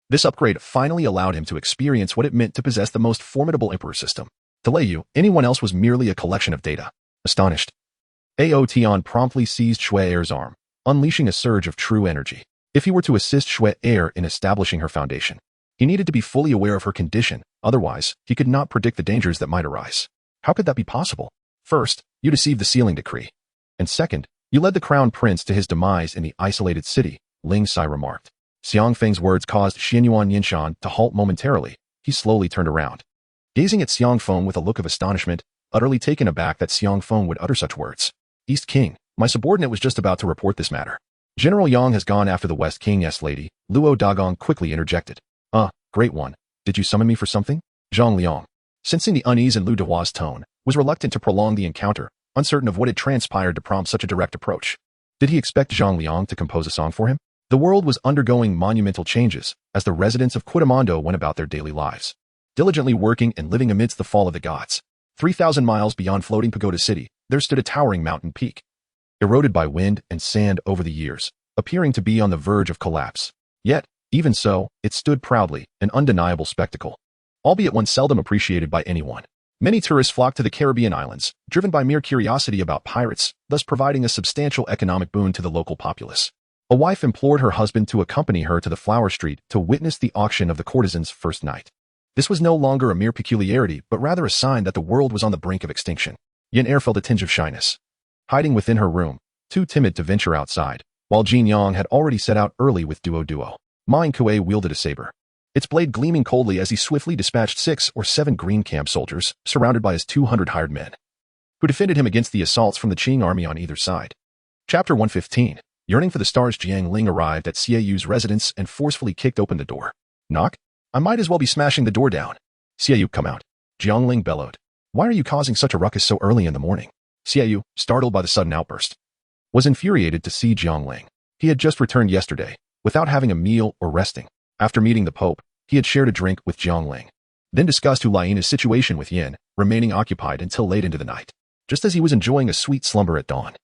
This upgrade finally allowed him to experience what it meant to possess the most formidable emperor system. To Lei Yu, anyone else was merely a collection of data. Astonished, Aotian promptly seized Shui Er's arm, unleashing a surge of true energy. If he were to assist Shui Er in establishing her foundation, he needed to be fully aware of her condition, otherwise, he could not predict the dangers that might arise. How could that be possible? First, you deceived the sealing decree. And second, you led the crown prince to his demise in the isolated city, Ling Sai remarked. Xiang Feng's words caused Xianyuan Yinshan to halt momentarily. He slowly turned around, gazing at Xiang Feng with a look of astonishment, utterly taken aback that Xiang Feng would utter such words. "East King, my subordinate was just about to report this matter. General Yang has gone after the West King's lady," Luo Dagong quickly interjected. Great one. Did you summon me for something?" Zhang Liang, Sensing the unease in Lu Dehua's tone, was reluctant to prolong the encounter, uncertain of what had transpired to prompt such a direct approach. Did he expect Zhang Liang to compose a song for him? The world was undergoing monumental changes as the residents of Quitamondo went about their daily lives, diligently working and living amidst the fall of the gods. 3,000 miles beyond floating Pagoda City, there stood a towering mountain peak, eroded by wind and sand over the years, appearing to be on the verge of collapse. Yet, even so, it stood proudly, an undeniable spectacle, albeit one seldom appreciated by anyone. Many tourists flocked to the Caribbean islands, driven by mere curiosity about pirates, thus providing a substantial economic boon to the local populace. A wife implored her husband to accompany her to the flower street to witness the auction of the courtesan's first night. This was no longer a mere peculiarity, but rather a sign that the world was on the brink of extinction. Yin Er felt a tinge of shyness. Hiding within her room, too timid to venture outside, while Jin Yang had already set out early with Duo. Mine Kue wielded a saber, its blade gleaming coldly as he swiftly dispatched 6 or 7 green camp soldiers, surrounded by his 200 hired men, who defended him against the assaults from the Qing army on either side. Chapter 115. Yearning for the stars. Jiang Ling arrived at Xieyu's residence and forcefully kicked open the door. Knock? I might as well be smashing the door down. Xieyou, come out. Jiang Ling bellowed. Why are you causing such a ruckus so early in the morning? Xieyou, startled by the sudden outburst, was infuriated to see Jiang Ling. He had just returned yesterday, without having a meal or resting. After meeting the Pope, he had shared a drink with Jiang Ling, then discussed Hulaina's situation with Yin, remaining occupied until late into the night. Just as he was enjoying a sweet slumber at dawn,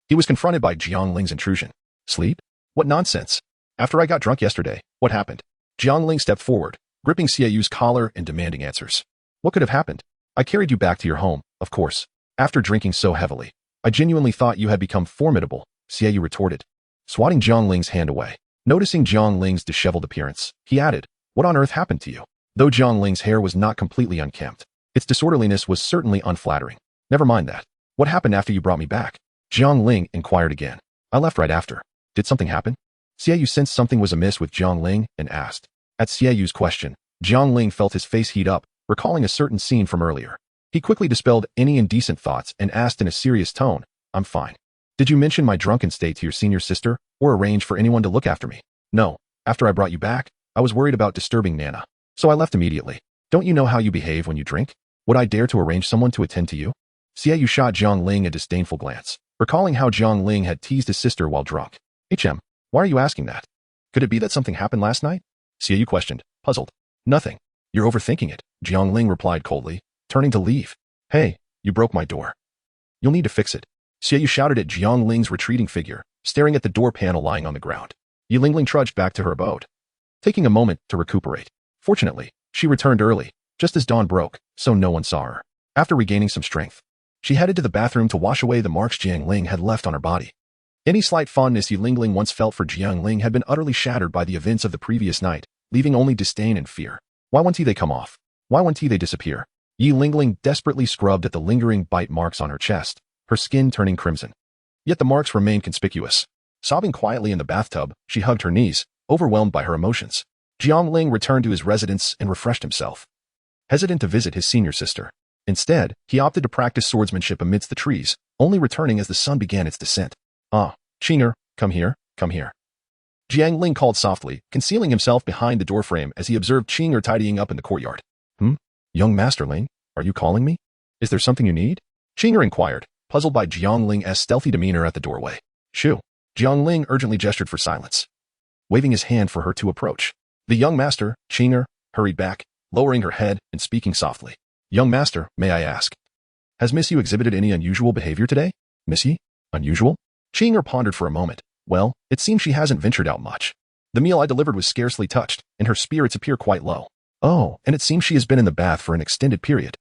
he was confronted by Jiang Ling's intrusion. Sleep? What nonsense! After I got drunk yesterday, what happened? Jiang Ling stepped forward, gripping Xieyu's collar and demanding answers. What could have happened? I carried you back to your home, of course. After drinking so heavily, I genuinely thought you had become formidable, Xieyou retorted, swatting Jiang Ling's hand away. Noticing Jiang Ling's disheveled appearance, he added, what on earth happened to you? Though Jiang Ling's hair was not completely unkempt, its disorderliness was certainly unflattering. Never mind that. What happened after you brought me back? Jiang Ling inquired again. I left right after. Did something happen? Xieyou sensed something was amiss with Jiang Ling and asked. At Xieyu's question, Jiang Ling felt his face heat up, recalling a certain scene from earlier. He quickly dispelled any indecent thoughts and asked in a serious tone, I'm fine. Did you mention my drunken state to your senior sister, or arrange for anyone to look after me? No. After I brought you back, I was worried about disturbing Nana, so I left immediately. Don't you know how you behave when you drink? Would I dare to arrange someone to attend to you? Xieyou shot Jiang Ling a disdainful glance, recalling how Jiang Ling had teased his sister while drunk. Why are you asking that? Could it be that something happened last night? Xieyou questioned, puzzled. Nothing. You're overthinking it, Jiang Ling replied coldly, turning to leave. Hey, you broke my door. You'll need to fix it. Xieyou shouted at Jiang Ling's retreating figure, staring at the door panel lying on the ground. Yi Lingling trudged back to her abode, taking a moment to recuperate. Fortunately, she returned early, just as dawn broke, so no one saw her. After regaining some strength, she headed to the bathroom to wash away the marks Jiang Ling had left on her body. Any slight fondness Yi Lingling once felt for Jiang Ling had been utterly shattered by the events of the previous night, leaving only disdain and fear. Why won't they come off? Why won't they disappear? Yi Lingling desperately scrubbed at the lingering bite marks on her chest, her skin turning crimson. Yet the marks remained conspicuous. Sobbing quietly in the bathtub, she hugged her knees, overwhelmed by her emotions. Jiang Ling returned to his residence and refreshed himself, hesitant to visit his senior sister. Instead, he opted to practice swordsmanship amidst the trees, only returning as the sun began its descent. Ah, Qing'er, come here, come here. Jiang Ling called softly, concealing himself behind the doorframe as he observed Qing'er tidying up in the courtyard. Young Master Ling, are you calling me? Is there something you need? Qing'er inquired, puzzled by Jiang Ling's stealthy demeanor at the doorway. Shoo. Jiang Ling urgently gestured for silence, waving his hand for her to approach. The young master, Qing'er, hurried back, lowering her head and speaking softly. Young master, may I ask, has Miss Yu exhibited any unusual behavior today? Miss Yu? Unusual? Qing'er pondered for a moment. Well, it seems she hasn't ventured out much. The meal I delivered was scarcely touched, and her spirits appear quite low. Oh, and it seems she has been in the bath for an extended period.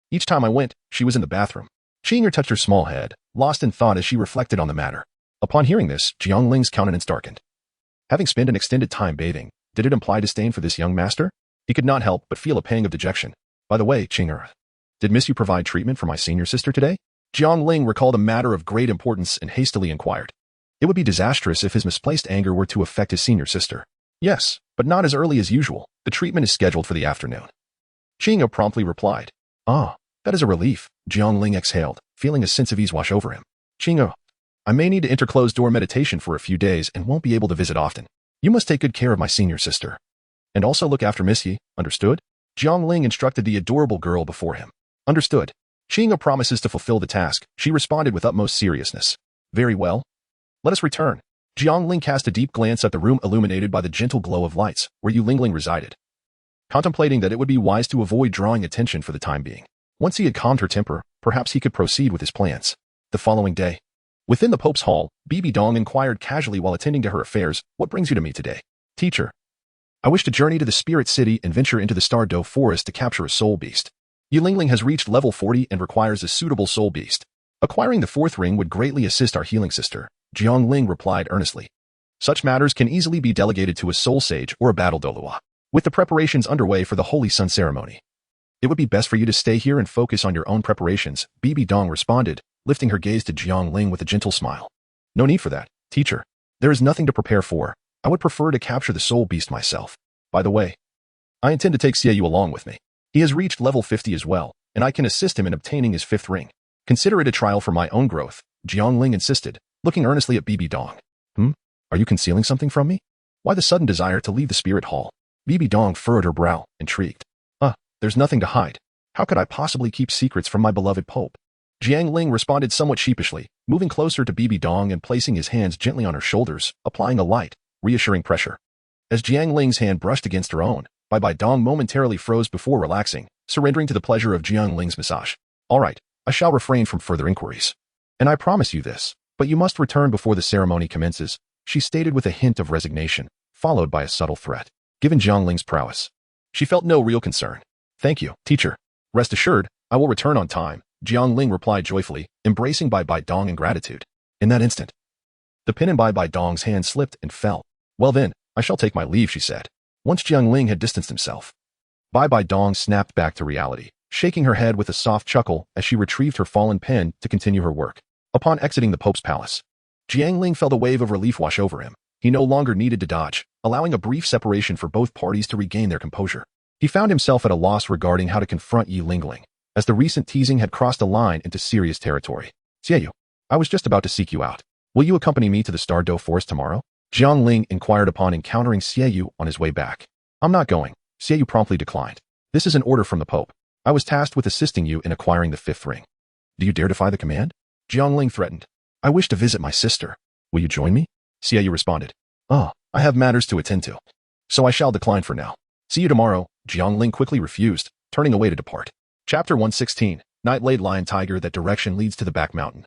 Each time I went, she was in the bathroom. Qing'er touched her small head, lost in thought as she reflected on the matter. Upon hearing this, Jiang Ling's countenance darkened. Having spent an extended time bathing, did it imply disdain for this young master? He could not help but feel a pang of dejection. By the way, Qing'er, did Miss Yu provide treatment for my senior sister today? Jiang Ling recalled a matter of great importance and hastily inquired. It would be disastrous if his misplaced anger were to affect his senior sister. Yes, but not as early as usual. The treatment is scheduled for the afternoon. Qing'er promptly replied. Ah, that is a relief, Jiang Ling exhaled, feeling a sense of ease wash over him. Qing'er, I may need to enter closed-door meditation for a few days and won't be able to visit often. You must take good care of my senior sister. And also look after Miss Yi, understood? Jiang Ling instructed the adorable girl before him. Understood. Qing'e promises to fulfill the task. She responded with utmost seriousness. Very well. Let us return. Jiang Ling cast a deep glance at the room illuminated by the gentle glow of lights, where Yu Lingling resided, contemplating that it would be wise to avoid drawing attention for the time being. Once he had calmed her temper, perhaps he could proceed with his plans. The following day, within the Pope's hall, Bibi Dong inquired casually while attending to her affairs, "What brings you to me today?" "Teacher, I wish to journey to the Spirit City and venture into the Douluo forest to capture a soul beast. Yu Lingling has reached level 40 and requires a suitable soul beast. Acquiring the fourth ring would greatly assist our healing sister," Jiang Ling replied earnestly. "Such matters can easily be delegated to a soul sage or a battle Douluo. With the preparations underway for the Holy Sun ceremony, it would be best for you to stay here and focus on your own preparations," Bibi Dong responded, lifting her gaze to Jiang Ling with a gentle smile. "No need for that, teacher. There is nothing to prepare for. I would prefer to capture the soul beast myself. By the way, I intend to take Xiaoyu along with me. He has reached level 50 as well, and I can assist him in obtaining his fifth ring. Consider it a trial for my own growth," Jiang Ling insisted, looking earnestly at Bibi Dong. Are you concealing something from me? Why the sudden desire to leave the spirit hall?" Bibi Dong furrowed her brow, intrigued. There's nothing to hide. How could I possibly keep secrets from my beloved Pope?" Jiang Ling responded somewhat sheepishly, moving closer to Bibi Dong and placing his hands gently on her shoulders, applying a light, reassuring pressure. As Jiang Ling's hand brushed against her own, Bibi Dong momentarily froze before relaxing, surrendering to the pleasure of Jiang Ling's massage. "All right, I shall refrain from further inquiries. And I promise you this, but you must return before the ceremony commences," she stated with a hint of resignation, followed by a subtle threat. Given Jiang Ling's prowess, she felt no real concern. "Thank you, teacher. Rest assured, I will return on time," Jiang Ling replied joyfully, embracing Bibi Dong in gratitude. In that instant, the pin in Bibi Dong's hand slipped and fell. "Well then, I shall take my leave," she said. Once Jiang Ling had distanced himself, Bibi Dong snapped back to reality, shaking her head with a soft chuckle as she retrieved her fallen pen to continue her work. Upon exiting the Pope's palace, Jiang Ling felt a wave of relief wash over him. He no longer needed to dodge, allowing a brief separation for both parties to regain their composure. He found himself at a loss regarding how to confront Yu Lingling, as the recent teasing had crossed a line into serious territory. "Xiaoyu, I was just about to seek you out. Will you accompany me to the Douluo forest tomorrow?" Jiang Ling inquired upon encountering Xiaoyu on his way back. "I'm not going," Xiaoyu promptly declined. "This is an order from the Pope. I was tasked with assisting you in acquiring the fifth ring." "Do you dare defy the command?" Jiang Ling threatened. "I wish to visit my sister. Will you join me?" Xiaoyu responded. I have matters to attend to, so I shall decline for now. See you tomorrow," Jiang Ling quickly refused, turning away to depart. Chapter 116, Night-Laid Lion Tiger. That direction leads to the back mountain.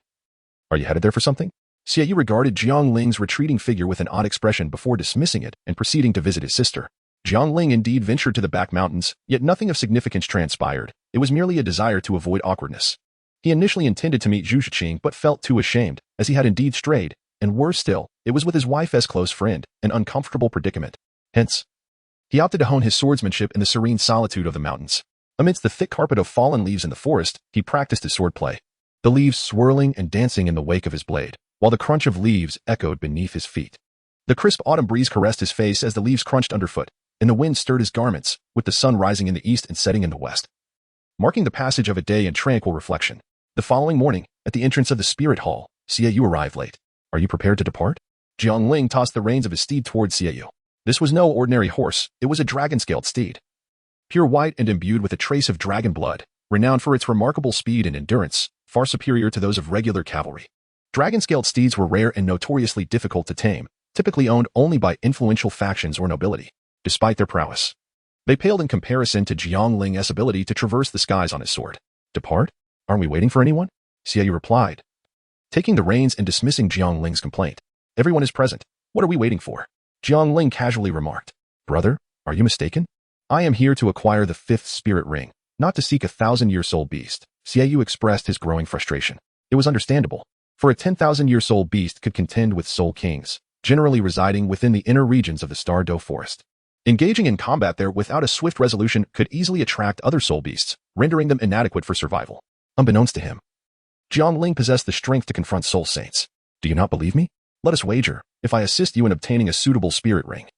"Are you headed there for something?" Xiaoyu regarded Jiang Ling's retreating figure with an odd expression before dismissing it and proceeding to visit his sister. Jiang Ling indeed ventured to the back mountains, yet nothing of significance transpired. It was merely a desire to avoid awkwardness. He initially intended to meet Zhu Shiqing but felt too ashamed, as he had indeed strayed, and worse still, it was with his wife's close friend, an uncomfortable predicament. Hence, he opted to hone his swordsmanship in the serene solitude of the mountains. Amidst the thick carpet of fallen leaves in the forest, he practiced his swordplay, the leaves swirling and dancing in the wake of his blade, while the crunch of leaves echoed beneath his feet. The crisp autumn breeze caressed his face as the leaves crunched underfoot, and the wind stirred his garments, with the sun rising in the east and setting in the west, marking the passage of a day in tranquil reflection. The following morning, at the entrance of the spirit hall, Xiaoyu arrived late. "Are you prepared to depart?" Jiang Ling tossed the reins of his steed towards Xiaoyu. This was no ordinary horse, it was a dragon-scaled steed. Pure white and imbued with a trace of dragon blood, renowned for its remarkable speed and endurance, far superior to those of regular cavalry. Dragon-scaled steeds were rare and notoriously difficult to tame, typically owned only by influential factions or nobility. Despite their prowess, they paled in comparison to Jiang Ling's ability to traverse the skies on his sword. "Depart? Aren't we waiting for anyone?" Xiaoyu replied, taking the reins and dismissing Jiang Ling's complaint. "Everyone is present. What are we waiting for?" Jiang Ling casually remarked. "Brother, are you mistaken? I am here to acquire the fifth spirit ring, not to seek a 1,000-year soul beast." Xiaoyu expressed his growing frustration. It was understandable, for a 10,000-year soul beast could contend with soul kings, generally residing within the inner regions of the Douluo forest. Engaging in combat there without a swift resolution could easily attract other soul beasts, rendering them inadequate for survival. Unbeknownst to him, Jiang Ling possessed the strength to confront soul saints. "Do you not believe me? Let us wager, if I assist you in obtaining a suitable spirit ring.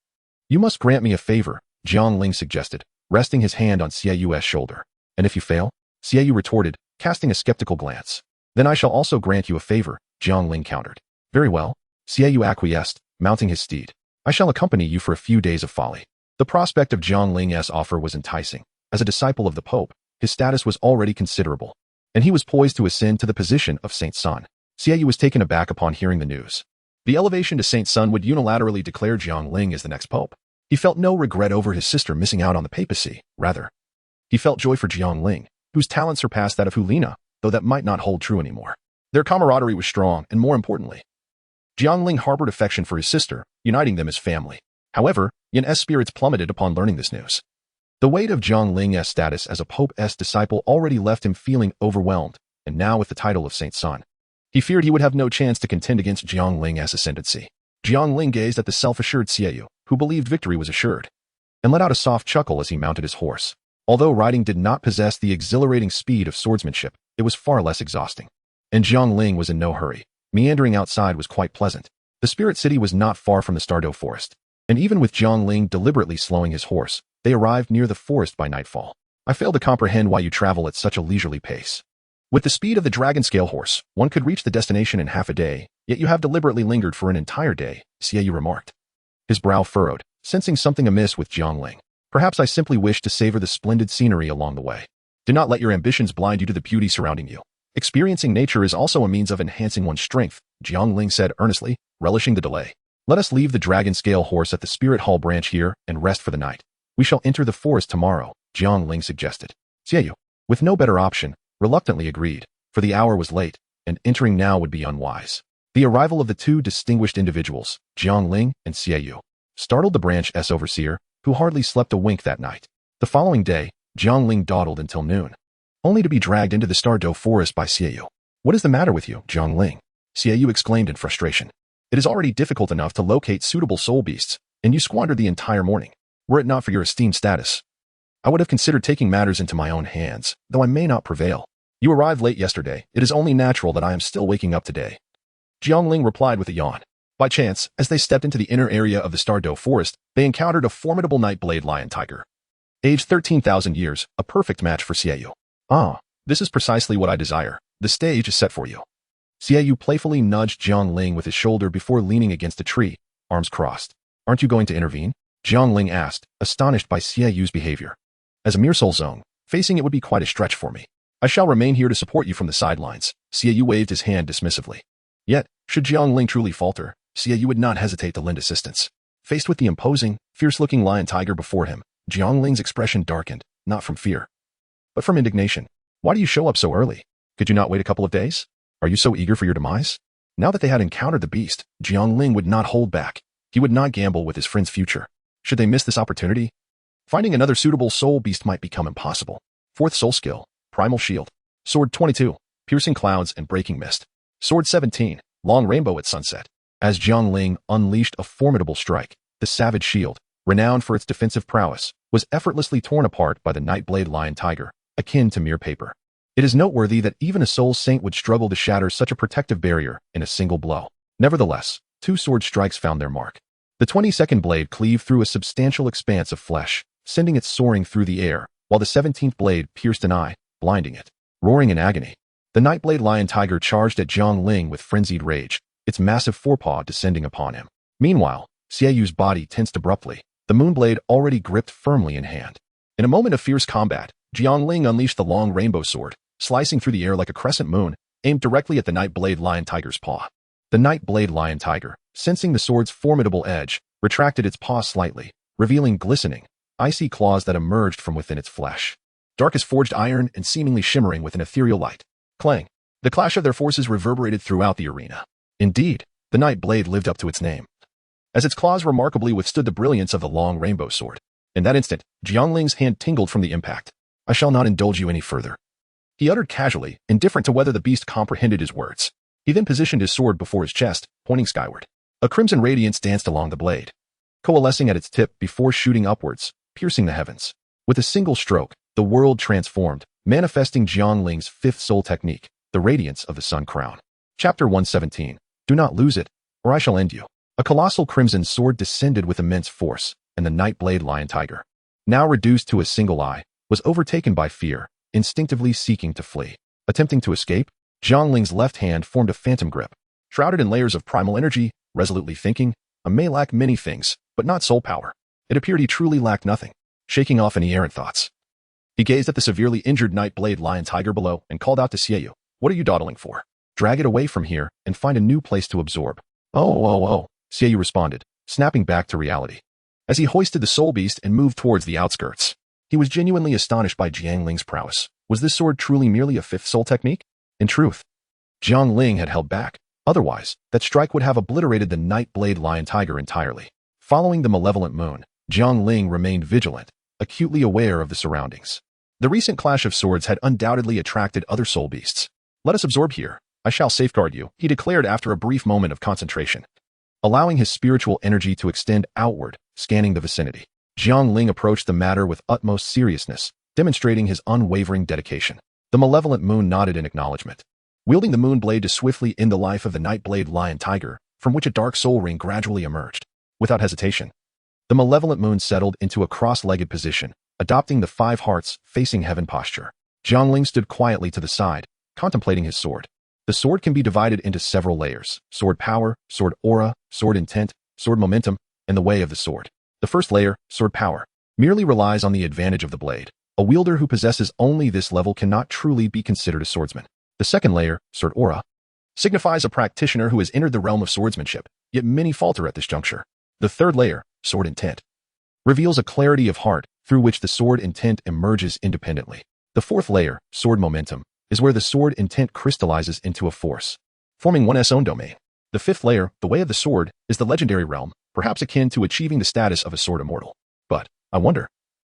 You must grant me a favor," Jiang Ling suggested, resting his hand on Xiaoyu's shoulder. "And if you fail?" Xiaoyu retorted, casting a skeptical glance. "Then I shall also grant you a favor," Jiang Ling countered. "Very well," Xiaoyu acquiesced, mounting his steed. "I shall accompany you for a few days of folly." The prospect of Jiang Ling's offer was enticing. As a disciple of the Pope, his status was already considerable, and he was poised to ascend to the position of Saint Sun. Xiaoyu was taken aback upon hearing the news. The elevation to Saint Sun would unilaterally declare Jiang Ling as the next pope. He felt no regret over his sister missing out on the papacy. Rather, he felt joy for Jiang Ling, whose talent surpassed that of Hulina, though that might not hold true anymore. Their camaraderie was strong, and more importantly, Jiang Ling harbored affection for his sister, uniting them as family. However, Yan's spirits plummeted upon learning this news. The weight of Jiang Ling's status as a Pope's disciple already left him feeling overwhelmed, and now with the title of Saint Sun, he feared he would have no chance to contend against Jiang Ling's ascendancy. Jiang Ling gazed at the self-assured Xiaoyu, who believed victory was assured, and let out a soft chuckle as he mounted his horse. Although riding did not possess the exhilarating speed of swordsmanship, it was far less exhausting. And Jiang Ling was in no hurry. Meandering outside was quite pleasant. The spirit city was not far from the Douluo forest, and even with Jiang Ling deliberately slowing his horse, they arrived near the forest by nightfall. I fail to comprehend why you travel at such a leisurely pace. With the speed of the dragon scale horse, one could reach the destination in half a day, yet you have deliberately lingered for an entire day, Xiaoyu remarked. His brow furrowed, sensing something amiss with Jiang Ling. Perhaps I simply wish to savor the splendid scenery along the way. Do not let your ambitions blind you to the beauty surrounding you. Experiencing nature is also a means of enhancing one's strength, Jiang Ling said earnestly, relishing the delay. Let us leave the dragon scale horse at the Spirit Hall branch here and rest for the night. We shall enter the forest tomorrow, Jiang Ling suggested. Xiaoyu, with no better option, reluctantly agreed, for the hour was late, and entering now would be unwise. The arrival of the two distinguished individuals, Jiang Ling and Xiaoyu, startled the branch's overseer, who hardly slept a wink that night. The following day, Jiang Ling dawdled until noon, only to be dragged into the Douluo forest by Xiaoyu. What is the matter with you, Jiang Ling? Xiaoyu exclaimed in frustration. It is already difficult enough to locate suitable soul beasts, and you squandered the entire morning. Were it not for your esteemed status, I would have considered taking matters into my own hands, though I may not prevail. You arrived late yesterday. It is only natural that I am still waking up today. Jiang Ling replied with a yawn. By chance, as they stepped into the inner area of the Douluo forest, they encountered a formidable night-blade lion tiger. Aged 13,000 years, a perfect match for Xiaoyu. Ah, this is precisely what I desire. The stage is set for you. Xiaoyu playfully nudged Jiang Ling with his shoulder before leaning against a tree, arms crossed. Aren't you going to intervene? Jiang Ling asked, astonished by Xiaoyu's behavior. As a mere soul zone, facing it would be quite a stretch for me. I shall remain here to support you from the sidelines. Xiaoyu waved his hand dismissively. Yet, should Jiang Ling truly falter, Xiaoyu would not hesitate to lend assistance. Faced with the imposing, fierce-looking lion tiger before him, Jiang Ling's expression darkened, not from fear, but from indignation. Why do you show up so early? Could you not wait a couple of days? Are you so eager for your demise? Now that they had encountered the beast, Jiang Ling would not hold back. He would not gamble with his friend's future. Should they miss this opportunity? Finding another suitable soul beast might become impossible. Fourth soul skill, Primal Shield. Sword 22, Piercing Clouds and Breaking Mist. Sword 17, Long Rainbow at Sunset. As Jiang Ling unleashed a formidable strike, the savage shield, renowned for its defensive prowess, was effortlessly torn apart by the Nightblade Lion Tiger, akin to mere paper. It is noteworthy that even a soul saint would struggle to shatter such a protective barrier in a single blow. Nevertheless, two sword strikes found their mark. The 22nd blade cleaved through a substantial expanse of flesh, sending it soaring through the air, while the 17th blade pierced an eye, blinding it. Roaring in agony, the Nightblade Lion Tiger charged at Jiang Ling with frenzied rage, its massive forepaw descending upon him. Meanwhile, Xiaoyu's body tensed abruptly, the moonblade already gripped firmly in hand. In a moment of fierce combat, Jiang Ling unleashed the long rainbow sword, slicing through the air like a crescent moon, aimed directly at the Nightblade Lion Tiger's paw. The Nightblade Lion Tiger, sensing the sword's formidable edge, retracted its paw slightly, revealing glistening, icy claws that emerged from within its flesh. Dark as forged iron and seemingly shimmering with an ethereal light. Clang! The clash of their forces reverberated throughout the arena. Indeed, the Nightblade lived up to its name, as its claws remarkably withstood the brilliance of the long rainbow sword. In that instant, Jiang Ling's hand tingled from the impact. I shall not indulge you any further, he uttered casually, indifferent to whether the beast comprehended his words. He then positioned his sword before his chest, pointing skyward. A crimson radiance danced along the blade, coalescing at its tip before shooting upwards, piercing the heavens. With a single stroke, the world transformed, manifesting Jiang Ling's fifth soul technique, the radiance of the sun crown. Chapter 117. Do not lose it, or I shall end you. A colossal crimson sword descended with immense force, and the Nightblade Lion Tiger, now reduced to a single eye, was overtaken by fear, instinctively seeking to flee. Attempting to escape, Jiang Ling's left hand formed a phantom grip. Shrouded in layers of primal energy, resolutely thinking, I may lack many things, but not soul power. It appeared he truly lacked nothing. Shaking off any errant thoughts, He gazed at the severely injured Nightblade Lion Tiger below and called out to Xiaoyu, "What are you dawdling for? Drag it away from here and find a new place to absorb." Oh, Xiaoyu responded, snapping back to reality. As he hoisted the soul beast and moved towards the outskirts, he was genuinely astonished by Jiang Ling's prowess. Was this sword truly merely a fifth soul technique? In truth, Jiang Ling had held back. Otherwise, that strike would have obliterated the Nightblade Lion Tiger entirely. Following the malevolent moon, Jiang Ling remained vigilant, acutely aware of the surroundings. The recent clash of swords had undoubtedly attracted other soul beasts. "Let us absorb here. I shall safeguard you," he declared after a brief moment of concentration. Allowing his spiritual energy to extend outward, scanning the vicinity, Jiang Ling approached the matter with utmost seriousness, demonstrating his unwavering dedication. The malevolent moon nodded in acknowledgement. Wielding the moon blade to swiftly end the life of the Nightblade Lion Tiger, from which a dark soul ring gradually emerged. Without hesitation, the malevolent moon settled into a cross-legged position, adopting the 5 hearts facing heaven posture. Jiang Ling stood quietly to the side, contemplating his sword. The sword can be divided into several layers: sword power, sword aura, sword intent, sword momentum, and the way of the sword. The first layer, sword power, merely relies on the advantage of the blade. A wielder who possesses only this level cannot truly be considered a swordsman. The second layer, sword aura, signifies a practitioner who has entered the realm of swordsmanship, yet many falter at this juncture. The third layer, sword intent, reveals a clarity of heart through which the sword intent emerges independently. The fourth layer, sword momentum, is where the sword intent crystallizes into a force, forming one's own domain. The fifth layer, the way of the sword, is the legendary realm, perhaps akin to achieving the status of a sword immortal. But, I wonder,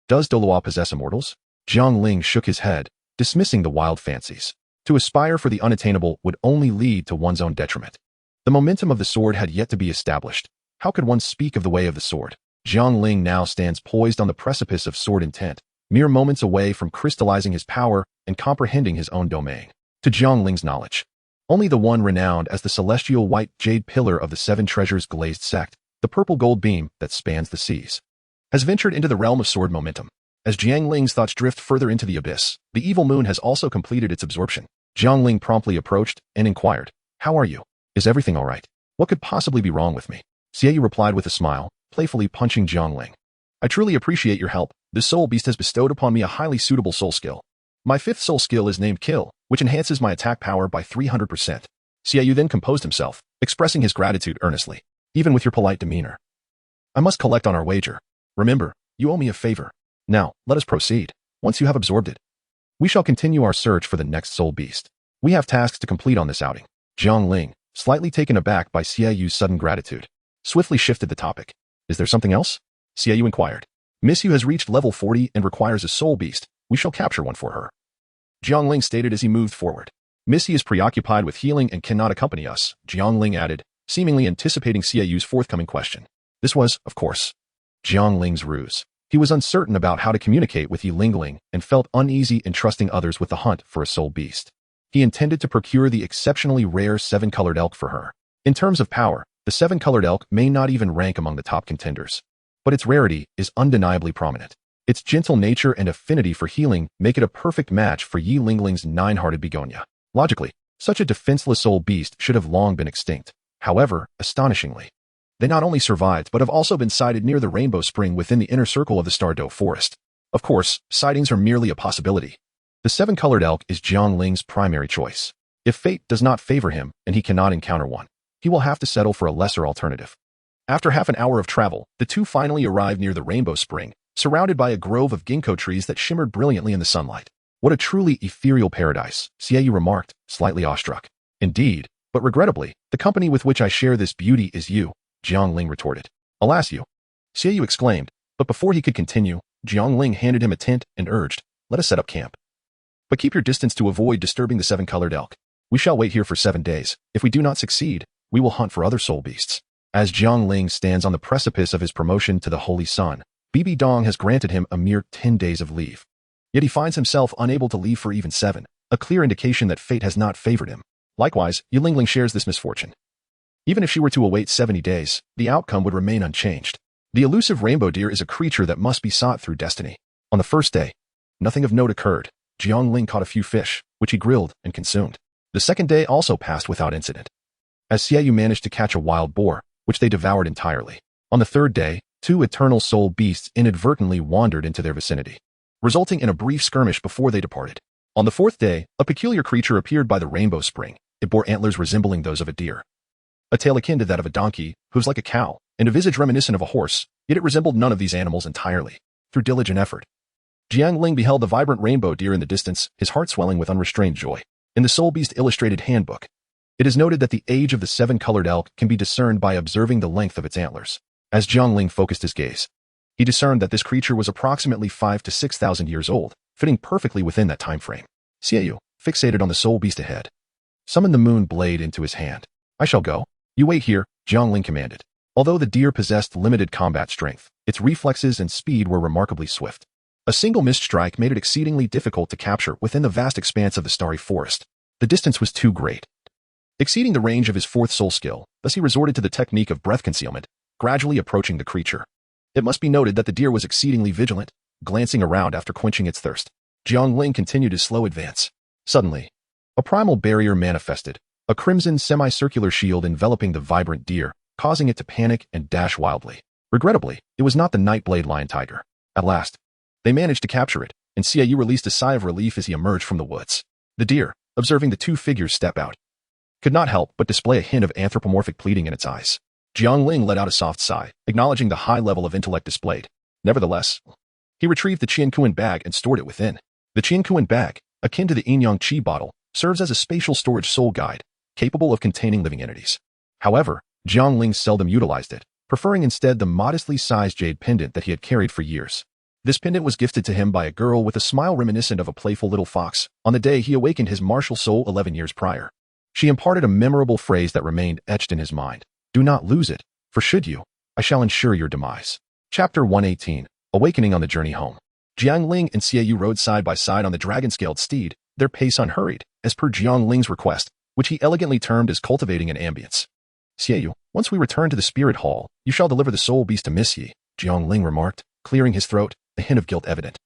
does Douluo possess immortals? Jiang Ling shook his head, dismissing the wild fancies. To aspire for the unattainable would only lead to one's own detriment. The momentum of the sword had yet to be established. How could one speak of the way of the sword? Jiang Ling now stands poised on the precipice of sword intent, mere moments away from crystallizing his power and comprehending his own domain. To Jiang Ling's knowledge, only the one renowned as the celestial white jade pillar of the 7 treasures glazed sect, the purple gold beam that spans the seas, has ventured into the realm of sword momentum. As Jiang Ling's thoughts drift further into the abyss, the evil moon has also completed its absorption. Jiang Ling promptly approached and inquired, "How are you? Is everything all right? What could possibly be wrong with me?" Xiaoyu replied with a smile, playfully punching Jiang Ling. "I truly appreciate your help. The soul beast has bestowed upon me a highly suitable soul skill. My 5th soul skill is named Kill, which enhances my attack power by 300%. Xiaoyu then composed himself, expressing his gratitude earnestly. "Even with your polite demeanor, I must collect on our wager. Remember, you owe me a favor. Now, let us proceed. Once you have absorbed it, we shall continue our search for the next soul beast. We have tasks to complete on this outing." Jiang Ling, slightly taken aback by Xiaoyu's sudden gratitude, swiftly shifted the topic. "Is there something else?" Xiaoyu inquired. "Miss Yu has reached level 40 and requires a soul beast. We shall capture one for her," Jiang Ling stated as he moved forward. "Miss Yu is preoccupied with healing and cannot accompany us," Jiang Ling added, seemingly anticipating Xiaoyu's forthcoming question. This was, of course, Jiang Ling's ruse. He was uncertain about how to communicate with Yi Lingling and felt uneasy entrusting others with the hunt for a soul beast. He intended to procure the exceptionally rare 7-colored elk for her. In terms of power, the 7-colored elk may not even rank among the top contenders, but its rarity is undeniably prominent. Its gentle nature and affinity for healing make it a perfect match for Yi Lingling's 9-hearted begonia. Logically, such a defenseless soul beast should have long been extinct. However, astonishingly, they not only survived but have also been sighted near the Rainbow Spring within the inner circle of the Stardow Forest. Of course, sightings are merely a possibility. The 7-colored elk is Jiang Ling's primary choice. If fate does not favor him and he cannot encounter one, he will have to settle for a lesser alternative. After half an hour of travel, the two finally arrived near the Rainbow Spring, surrounded by a grove of ginkgo trees that shimmered brilliantly in the sunlight. "What a truly ethereal paradise," Xiaoyu remarked, slightly awestruck. "Indeed, but regrettably, the company with which I share this beauty is you," Jiang Ling retorted. "Alas you," Xiaoyu exclaimed, but before he could continue, Jiang Ling handed him a tent and urged, "Let us set up camp. But keep your distance to avoid disturbing the 7-colored elk. We shall wait here for 7 days. If we do not succeed, we will hunt for other soul beasts." As Jiang Ling stands on the precipice of his promotion to the Holy Sun, Bibi Dong has granted him a mere 10 days of leave. Yet he finds himself unable to leave for even 7, a clear indication that fate has not favored him. Likewise, Yi Lingling shares this misfortune. Even if she were to await 70 days, the outcome would remain unchanged. The elusive rainbow deer is a creature that must be sought through destiny. On the first day, nothing of note occurred. Jiang Ling caught a few fish, which he grilled and consumed. The second day also passed without incident, as Xiaoyu managed to catch a wild boar, which they devoured entirely. On the third day, 2 eternal soul beasts inadvertently wandered into their vicinity. resulting in a brief skirmish before they departed. On the fourth day, a peculiar creature appeared by the rainbow spring. It bore antlers resembling those of a deer, a tail akin to that of a donkey, hooves like a cow, and a visage reminiscent of a horse, yet it resembled none of these animals entirely. Through diligent effort, Jiang Ling beheld the vibrant rainbow deer in the distance, his heart swelling with unrestrained joy. In the Soul Beast Illustrated Handbook, it is noted that the age of the seven-colored elk can be discerned by observing the length of its antlers. As Jiang Ling focused his gaze, he discerned that this creature was approximately 5,000 to 6,000 years old, fitting perfectly within that time frame. Xiaoyu, fixated on the Soul Beast ahead, summoned the moon blade into his hand. I shall go. You wait here, Jiang Ling commanded. Although the deer possessed limited combat strength, its reflexes and speed were remarkably swift. A single missed strike made it exceedingly difficult to capture within the vast expanse of the starry forest. The distance was too great, exceeding the range of his fourth soul skill. Thus he resorted to the technique of breath concealment, gradually approaching the creature. It must be noted that the deer was exceedingly vigilant, glancing around after quenching its thirst. Jiang Ling continued his slow advance. Suddenly, a primal barrier manifested, a crimson semicircular shield enveloping the vibrant deer, causing it to panic and dash wildly. Regrettably, it was not the Nightblade lion tiger. At last, they managed to capture it, and Xiaoyu released a sigh of relief as he emerged from the woods. The deer, observing the two figures step out, could not help but display a hint of anthropomorphic pleading in its eyes. Jiang Ling let out a soft sigh, acknowledging the high level of intellect displayed. Nevertheless, he retrieved the Qiankuan bag and stored it within. The Qiankuan bag, akin to the Yin-Yang Qi bottle, serves as a spatial storage soul guide, capable of containing living entities. However, Jiang Ling seldom utilized it, preferring instead the modestly sized jade pendant that he had carried for years. This pendant was gifted to him by a girl with a smile reminiscent of a playful little fox on the day he awakened his martial soul 11 years prior. She imparted a memorable phrase that remained etched in his mind. Do not lose it, for should you, I shall ensure your demise. Chapter 118, Awakening on the Journey Home. Jiang Ling and Xiaoyu rode side by side on the dragon-scaled steed, their pace unhurried, as per Jiang Ling's request, which he elegantly termed as cultivating an ambience. Xiaoyu, once we return to the spirit hall, you shall deliver the soul beast to Miss Yi, Jiang Ling remarked, clearing his throat, a hint of guilt evident.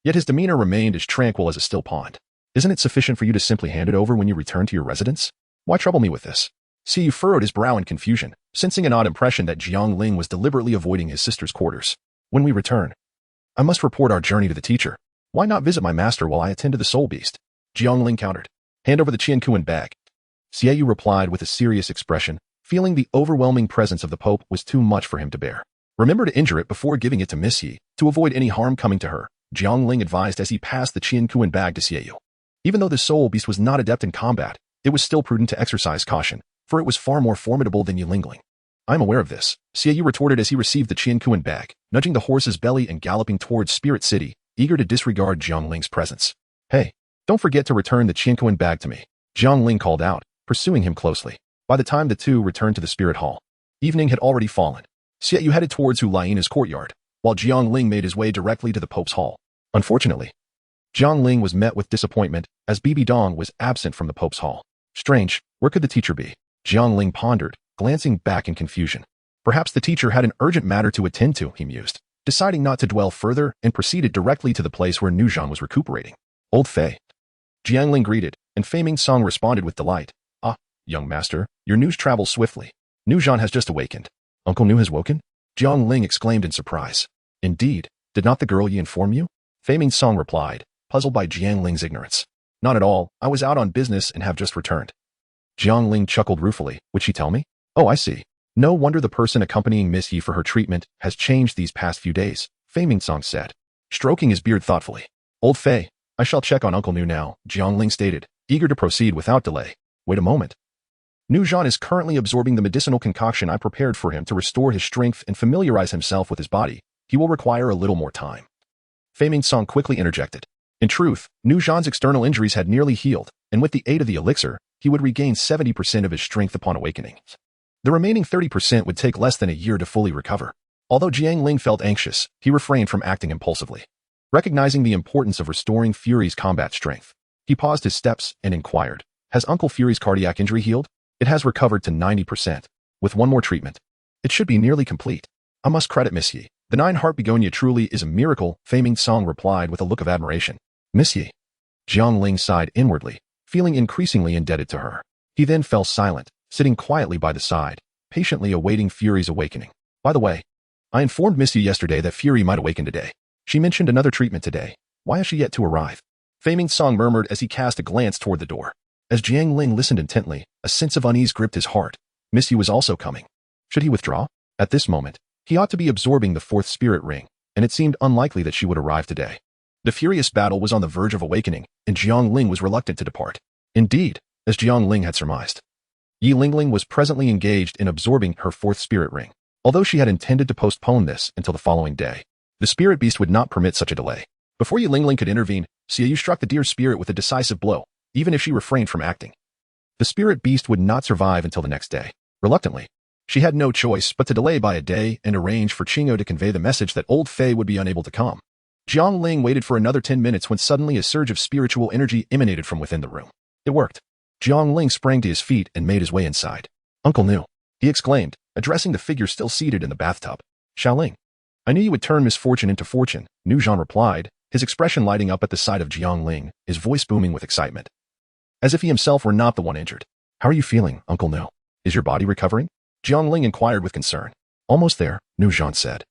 Yet his demeanor remained as tranquil as a still pond. Isn't it sufficient for you to simply hand it over when you return to your residence? Why trouble me with this? Xiaoyu furrowed his brow in confusion, sensing an odd impression that Jiang Ling was deliberately avoiding his sister's quarters. When we return, I must report our journey to the teacher. Why not visit my master while I attend to the soul beast? Jiang Ling countered. Hand over the Qiankuan bag. Xiaoyu replied with a serious expression, feeling the overwhelming presence of the Pope was too much for him to bear. Remember to injure it before giving it to Miss Yi, to avoid any harm coming to her, Jiang Ling advised as he passed the Qiankuan bag to Xiaoyu. Even though the soul beast was not adept in combat, it was still prudent to exercise caution, for it was far more formidable than Yilingling. I am aware of this, Xiaoyu retorted as he received the Qiankuan bag, nudging the horse's belly and galloping towards Spirit City, eager to disregard Jiang Ling's presence. Hey, don't forget to return the Qiankuan bag to me, Jiang Ling called out, pursuing him closely. By the time the two returned to the spirit hall, evening had already fallen. Xiaoyu headed towards Hulaina's courtyard, while Jiang Ling made his way directly to the Pope's hall. Unfortunately, Jiang Ling was met with disappointment as Bibi Dong was absent from the Pope's hall. Strange, where could the teacher be? Jiang Ling pondered, glancing back in confusion. Perhaps the teacher had an urgent matter to attend to, he mused, deciding not to dwell further and proceeded directly to the place where Nuzhan was recuperating. Old Fei. Jiang Ling greeted, and Fei Ming Song responded with delight. Ah, young master, your news travels swiftly. Nuzhan has just awakened. Uncle Nu has woken? Jiang Ling exclaimed in surprise. Indeed, did not the girl Yi inform you? Fei Ming Song replied, puzzled by Jiang Ling's ignorance. Not at all, I was out on business and have just returned. Jiang Ling chuckled ruefully. Would she tell me? Oh, I see. No wonder the person accompanying Miss Yi for her treatment has changed these past few days, Fei Ming Song said, stroking his beard thoughtfully. Old Fei, I shall check on Uncle Nu now, Jiang Ling stated, eager to proceed without delay. Wait a moment. Nuzhan is currently absorbing the medicinal concoction I prepared for him to restore his strength and familiarize himself with his body. He will require a little more time. Fei Ming Song quickly interjected. In truth, Nuzhan's external injuries had nearly healed, and with the aid of the elixir, he would regain 70% of his strength upon awakening. The remaining 30% would take less than a year to fully recover. Although Jiang Ling felt anxious, he refrained from acting impulsively. Recognizing the importance of restoring Fury's combat strength, he paused his steps and inquired, has Uncle Fury's cardiac injury healed? It has recovered to 90%. With one more treatment, it should be nearly complete. I must credit Miss Yi. The 9-heart begonia truly is a miracle, Fei Ming Song replied with a look of admiration. Miss Yi. Jiang Ling sighed inwardly, feeling increasingly indebted to her. He then fell silent, sitting quietly by the side, patiently awaiting Fury's awakening. By the way, I informed Miss Yi yesterday that Fury might awaken today. She mentioned another treatment today, Why has she yet to arrive? Fei Mingsong murmured as he cast a glance toward the door. As Jiang Ling listened intently, a sense of unease gripped his heart. Miss Yu was also coming. Should he withdraw? At this moment, he ought to be absorbing the fourth spirit ring, and it seemed unlikely that she would arrive today. The furious battle was on the verge of awakening, and Jiang Ling was reluctant to depart. Indeed, as Jiang Ling had surmised, Yi Lingling was presently engaged in absorbing her fourth spirit ring. Although she had intended to postpone this until the following day, the spirit beast would not permit such a delay. Before Yi Lingling could intervene, Xia Yu struck the deer spirit with a decisive blow, even if she refrained from acting. The spirit beast would not survive until the next day. Reluctantly, she had no choice but to delay by a day and arrange for Qingyo to convey the message that old Fei would be unable to come. Jiang Ling waited for another 10 minutes when suddenly a surge of spiritual energy emanated from within the room. It worked. Jiang Ling sprang to his feet and made his way inside. Uncle Nu, he exclaimed, addressing the figure still seated in the bathtub. Xiaoling, I knew you would turn misfortune into fortune, Nu Zhan replied, his expression lighting up at the sight of Jiang Ling, his voice booming with excitement. As if he himself were not the one injured. How are you feeling, Uncle Nu? Is your body recovering? Jiang Ling inquired with concern. Almost there, Nu Zhan said,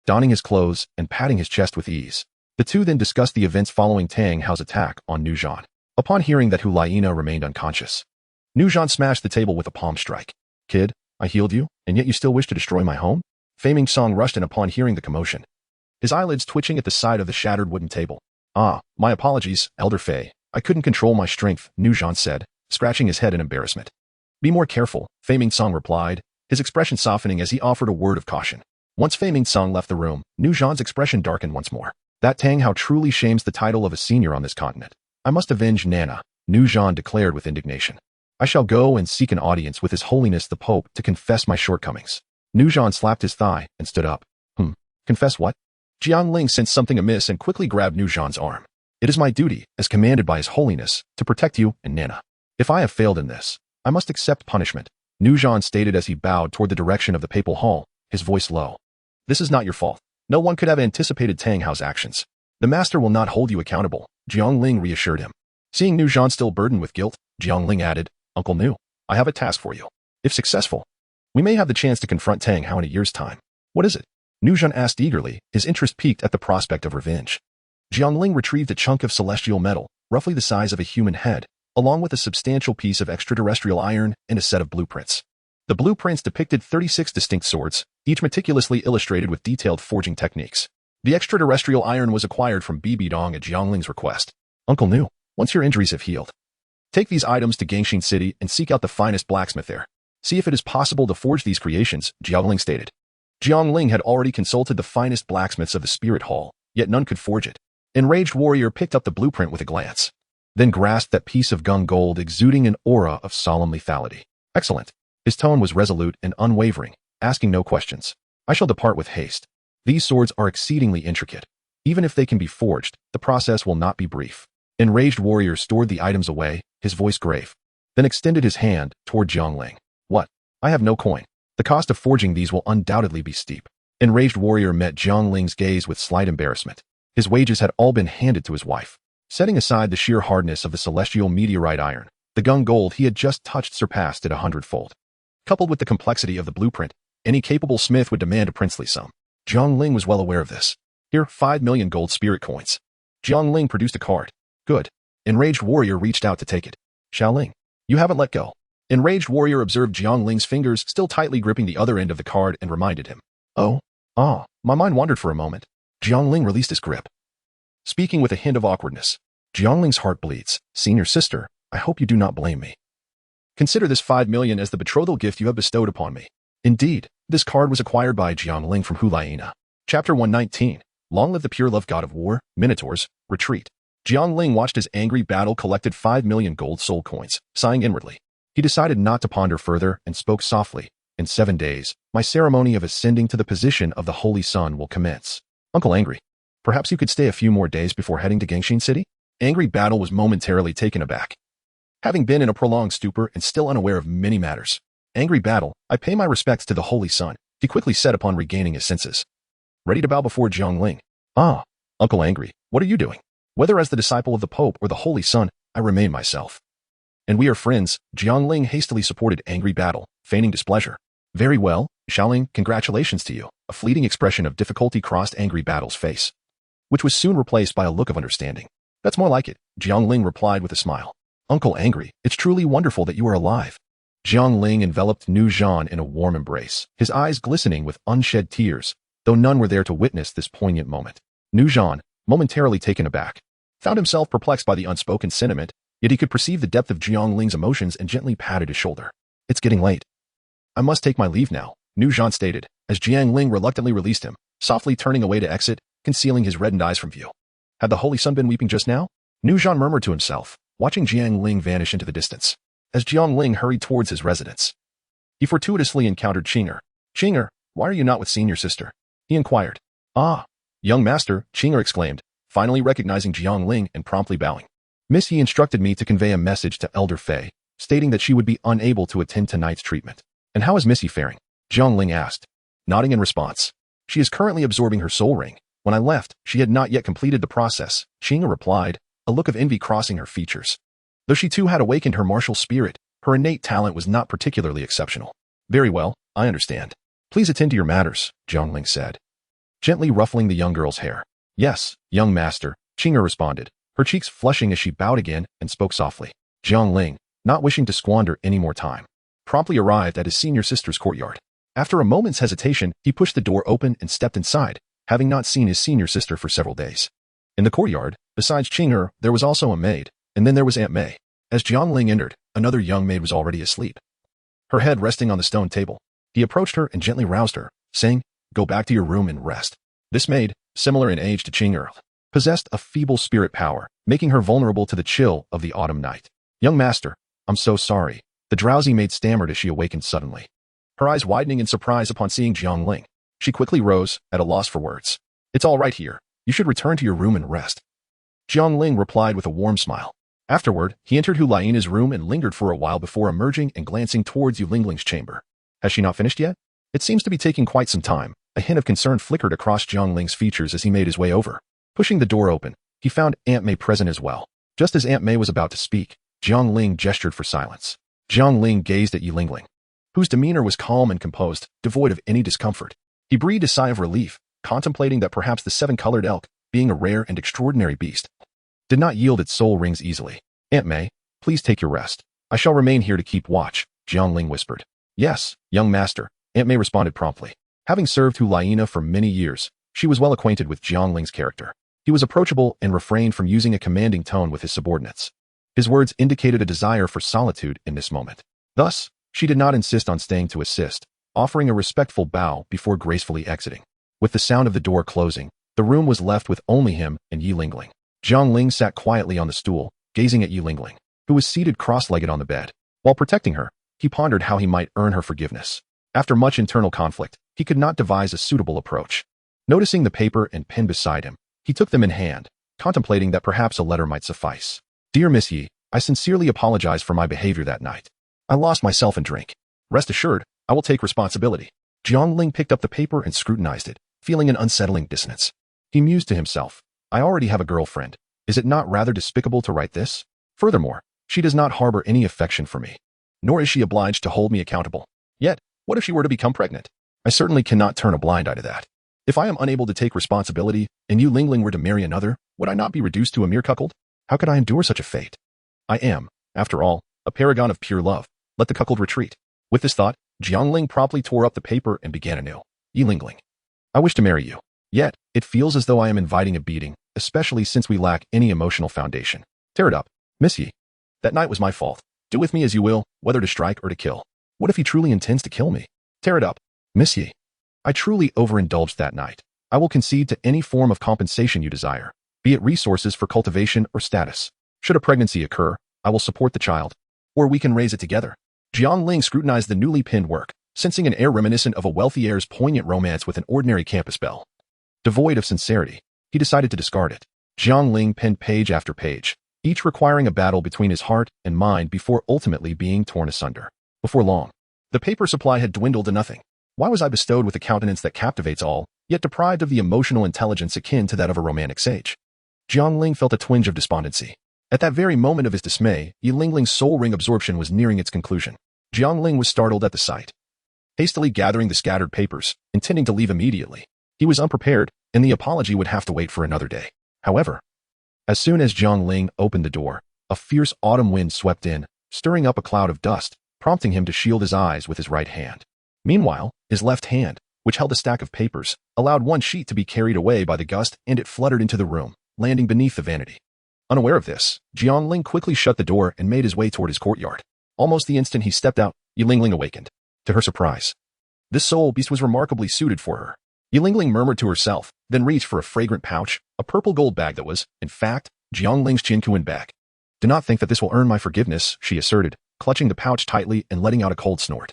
donning his clothes and patting his chest with ease. The two then discussed the events following Tang Hao's attack on Nu Zhan. Upon hearing that Hu Laiina remained unconscious, Nu Zhan smashed the table with a palm strike. Kid, I healed you, and yet you still wish to destroy my home? Fei Mingsong rushed in upon hearing the commotion, his eyelids twitching at the sight of the shattered wooden table. Ah, my apologies, Elder Fei. I couldn't control my strength, Nu Zhan said, scratching his head in embarrassment. Be more careful, Fei Mingsong replied, his expression softening as he offered a word of caution. Once Fei Mingsong left the room, Nu Zhan's expression darkened once more. That Tang Hao truly shames the title of a senior on this continent. I must avenge Nana, Nu Zhan declared with indignation. I shall go and seek an audience with His Holiness the Pope to confess my shortcomings. Nu Zhan slapped his thigh and stood up. Confess what? Jiang Ling sensed something amiss and quickly grabbed Nu Zhan's arm. It is my duty, as commanded by His Holiness, to protect you and Nana. If I have failed in this, I must accept punishment, Nu Zhan stated as he bowed toward the direction of the papal hall, his voice low. This is not your fault. No one could have anticipated Tang Hao's actions. The master will not hold you accountable, Jiang Ling reassured him. Seeing Nu Zhan still burdened with guilt, Jiang Ling added, Uncle Nu, I have a task for you. If successful, we may have the chance to confront Tang Hao in a year's time. What is it? Nu Zhan asked eagerly, his interest piqued at the prospect of revenge. Jiang Ling retrieved a chunk of celestial metal, roughly the size of a human head, along with a substantial piece of extraterrestrial iron and a set of blueprints. The blueprints depicted 36 distinct swords, each meticulously illustrated with detailed forging techniques. The extraterrestrial iron was acquired from Bibi Dong at Jiang Ling's request. Uncle Nu, once your injuries have healed, take these items to Gangshin City and seek out the finest blacksmith there. See if it is possible to forge these creations, Jiang Ling stated. Jiang Ling had already consulted the finest blacksmiths of the Spirit Hall, yet none could forge it. Enraged warrior picked up the blueprint with a glance, then grasped that piece of gung gold exuding an aura of solemn lethality. Excellent. His tone was resolute and unwavering, asking no questions. I shall depart with haste. These swords are exceedingly intricate. Even if they can be forged, the process will not be brief. Enraged warrior stored the items away, his voice grave, then extended his hand toward Jiang Ling. What? I have no coin. The cost of forging these will undoubtedly be steep. Enraged warrior met Jiang Ling's gaze with slight embarrassment. His wages had all been handed to his wife. Setting aside the sheer hardness of the celestial meteorite iron, the gung gold he had just touched surpassed it 100-fold. Coupled with the complexity of the blueprint, any capable smith would demand a princely sum. Jiang Ling was well aware of this. Here, 5 million gold spirit coins. Jiang Ling produced a card. Good. Enraged warrior reached out to take it. Xiaoling, you haven't let go. Enraged warrior observed Jiang Ling's fingers still tightly gripping the other end of the card and reminded him. My mind wandered for a moment. Jiang Ling released his grip, speaking with a hint of awkwardness. Jiang Ling's heart bleeds. Senior sister, I hope you do not blame me. Consider this 5 million as the betrothal gift you have bestowed upon me. Indeed, this card was acquired by Jiang Ling from Hu Laiina. Chapter 119. Long live the pure love god of war, Minotaurs, retreat. Jiang Ling watched as angry battle collected 5 million gold soul coins, sighing inwardly. He decided not to ponder further and spoke softly. In 7 days, my ceremony of ascending to the position of the Holy Sun will commence. Uncle Angry, perhaps you could stay a few more days before heading to Gangshin City? Angry Battle was momentarily taken aback. Having been in a prolonged stupor and still unaware of many matters, Angry Battle, I pay my respects to the Holy Sun, he quickly said upon regaining his senses. Ready to bow before Jiang Ling. Uncle Angry, what are you doing? Whether as the disciple of the Pope or the Holy Sun, I remain myself. And we are friends, Jiang Ling hastily supported Angry Battle, feigning displeasure. Very well, Xiaoling, congratulations to you. A fleeting expression of difficulty crossed Angry Battle's face. which was soon replaced by a look of understanding. That's more like it, Jiang Ling replied with a smile. Uncle angry, it's truly wonderful that you are alive. Jiang Ling enveloped Nu Zhan in a warm embrace, his eyes glistening with unshed tears, though none were there to witness this poignant moment. Nu Zhan, momentarily taken aback, found himself perplexed by the unspoken sentiment, yet he could perceive the depth of Jiang Ling's emotions and gently patted his shoulder. It's getting late. I must take my leave now, Nu Zhan stated, as Jiang Ling reluctantly released him, softly turning away to exit, concealing his reddened eyes from view. Had the holy sun been weeping just now? Nu Zhan murmured to himself, watching Jiang Ling vanish into the distance. As Jiang Ling hurried towards his residence, he fortuitously encountered Qing'er. Qing'er, why are you not with senior sister? He inquired. Ah, young master, Qing'er exclaimed, finally recognizing Jiang Ling and promptly bowing. Miss Yi instructed me to convey a message to Elder Fei, stating that she would be unable to attend tonight's treatment. And how is Miss Yi faring? Jiang Ling asked, nodding in response. She is currently absorbing her soul ring. When I left, she had not yet completed the process, Qing'er replied, a look of envy crossing her features. Though she too had awakened her martial spirit, her innate talent was not particularly exceptional. Very well, I understand. Please attend to your matters, Jiang Ling said, gently ruffling the young girl's hair. Yes, young master, Qing'er responded, her cheeks flushing as she bowed again and spoke softly. Jiang Ling, not wishing to squander any more time, promptly arrived at his senior sister's courtyard. After a moment's hesitation, he pushed the door open and stepped inside, having not seen his senior sister for several days. In the courtyard, besides Qing'er, there was also a maid, and then there was Aunt May. As Jiang Ling entered, another young maid was already asleep, her head resting on the stone table. He approached her and gently roused her, saying, go back to your room and rest. This maid, similar in age to Qing'er, possessed a feeble spirit power, making her vulnerable to the chill of the autumn night. Young master, I'm so sorry, the drowsy maid stammered as she awakened suddenly, her eyes widening in surprise upon seeing Jiang Ling. She quickly rose, at a loss for words. It's all right here. You should return to your room and rest. Jiang Ling replied with a warm smile. Afterward, he entered Hu Laiana's room and lingered for a while before emerging and glancing towards Yu Lingling's chamber. Has she not finished yet? It seems to be taking quite some time. A hint of concern flickered across Jiang Ling's features as he made his way over. Pushing the door open, he found Aunt May present as well. Just as Aunt May was about to speak, Jiang Ling gestured for silence. Jiang Ling gazed at Yu Lingling, whose demeanor was calm and composed, devoid of any discomfort. He breathed a sigh of relief, contemplating that perhaps the seven-colored elk, being a rare and extraordinary beast, did not yield its soul rings easily. Aunt May, please take your rest. I shall remain here to keep watch, Jiang Ling whispered. Yes, young master, Aunt May responded promptly. Having served Hu Laiana for many years, she was well acquainted with Jiang Ling's character. He was approachable and refrained from using a commanding tone with his subordinates. His words indicated a desire for solitude in this moment. Thus, she did not insist on staying to assist, offering a respectful bow before gracefully exiting. With the sound of the door closing, the room was left with only him and Yu Lingling. Jiang Ling sat quietly on the stool, gazing at Yu Lingling, who was seated cross-legged on the bed. While protecting her, he pondered how he might earn her forgiveness. After much internal conflict, he could not devise a suitable approach. Noticing the paper and pen beside him, he took them in hand, contemplating that perhaps a letter might suffice. Dear Miss Yi, I sincerely apologize for my behavior that night. I lost myself in drink. Rest assured, I will take responsibility. Jiang Ling picked up the paper and scrutinized it, feeling an unsettling dissonance. He mused to himself, I already have a girlfriend. Is it not rather despicable to write this? Furthermore, she does not harbor any affection for me, nor is she obliged to hold me accountable. Yet, what if she were to become pregnant? I certainly cannot turn a blind eye to that. If I am unable to take responsibility, and Yu Lingling were to marry another, would I not be reduced to a mere cuckold? How could I endure such a fate? I am, after all, a paragon of pure love. Let the cuckold retreat. With this thought, Jiang Ling promptly tore up the paper and began anew. Yu Lingling, I wish to marry you. Yet, it feels as though I am inviting a beating, especially since we lack any emotional foundation. Tear it up. Miss Yi. That night was my fault. Do with me as you will, whether to strike or to kill. What if he truly intends to kill me? Tear it up. Miss Yi. I truly overindulged that night. I will concede to any form of compensation you desire, be it resources for cultivation or status. Should a pregnancy occur, I will support the child, or we can raise it together. Jiang Ling scrutinized the newly penned work, sensing an air reminiscent of a wealthy heir's poignant romance with an ordinary campus belle. Devoid of sincerity, he decided to discard it. Jiang Ling penned page after page, each requiring a battle between his heart and mind before ultimately being torn asunder. Before long, the paper supply had dwindled to nothing. Why was I bestowed with a countenance that captivates all, yet deprived of the emotional intelligence akin to that of a romantic sage? Jiang Ling felt a twinge of despondency. At that very moment of his dismay, Yu Lingling's soul ring absorption was nearing its conclusion. Jiang Ling was startled at the sight. Hastily gathering the scattered papers, intending to leave immediately, he was unprepared, and the apology would have to wait for another day. However, as soon as Jiang Ling opened the door, a fierce autumn wind swept in, stirring up a cloud of dust, prompting him to shield his eyes with his right hand. Meanwhile, his left hand, which held a stack of papers, allowed one sheet to be carried away by the gust, and it fluttered into the room, landing beneath the vanity. Unaware of this, Jiang Ling quickly shut the door and made his way toward his courtyard. Almost the instant he stepped out, Yilingling awakened. To her surprise, this soul beast was remarkably suited for her. Yilingling murmured to herself, then reached for a fragrant pouch, a purple gold bag that was, in fact, Jiang Ling's Qinkuan bag. Do not think that this will earn my forgiveness, she asserted, clutching the pouch tightly and letting out a cold snort.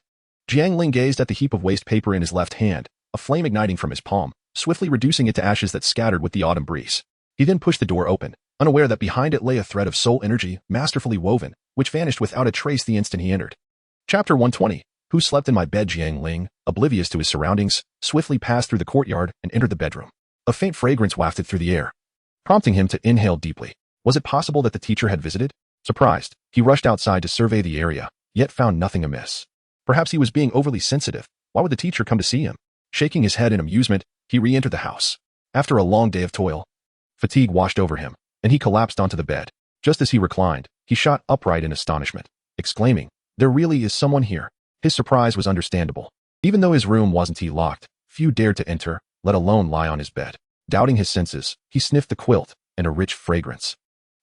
Jiang Ling gazed at the heap of waste paper in his left hand, a flame igniting from his palm, swiftly reducing it to ashes that scattered with the autumn breeze. He then pushed the door open, unaware that behind it lay a thread of soul energy, masterfully woven, which vanished without a trace the instant he entered. Chapter 120. Who slept in my bed? Jiang Ling, oblivious to his surroundings, swiftly passed through the courtyard and entered the bedroom. A faint fragrance wafted through the air, prompting him to inhale deeply. Was it possible that the teacher had visited? Surprised, he rushed outside to survey the area, yet found nothing amiss. Perhaps he was being overly sensitive. Why would the teacher come to see him? Shaking his head in amusement, he re-entered the house. After a long day of toil, fatigue washed over him, and he collapsed onto the bed. Just as he reclined, he shot upright in astonishment, exclaiming, "There really is someone here." His surprise was understandable. Even though his room wasn't locked, few dared to enter, let alone lie on his bed. Doubting his senses, he sniffed the quilt, and a rich fragrance,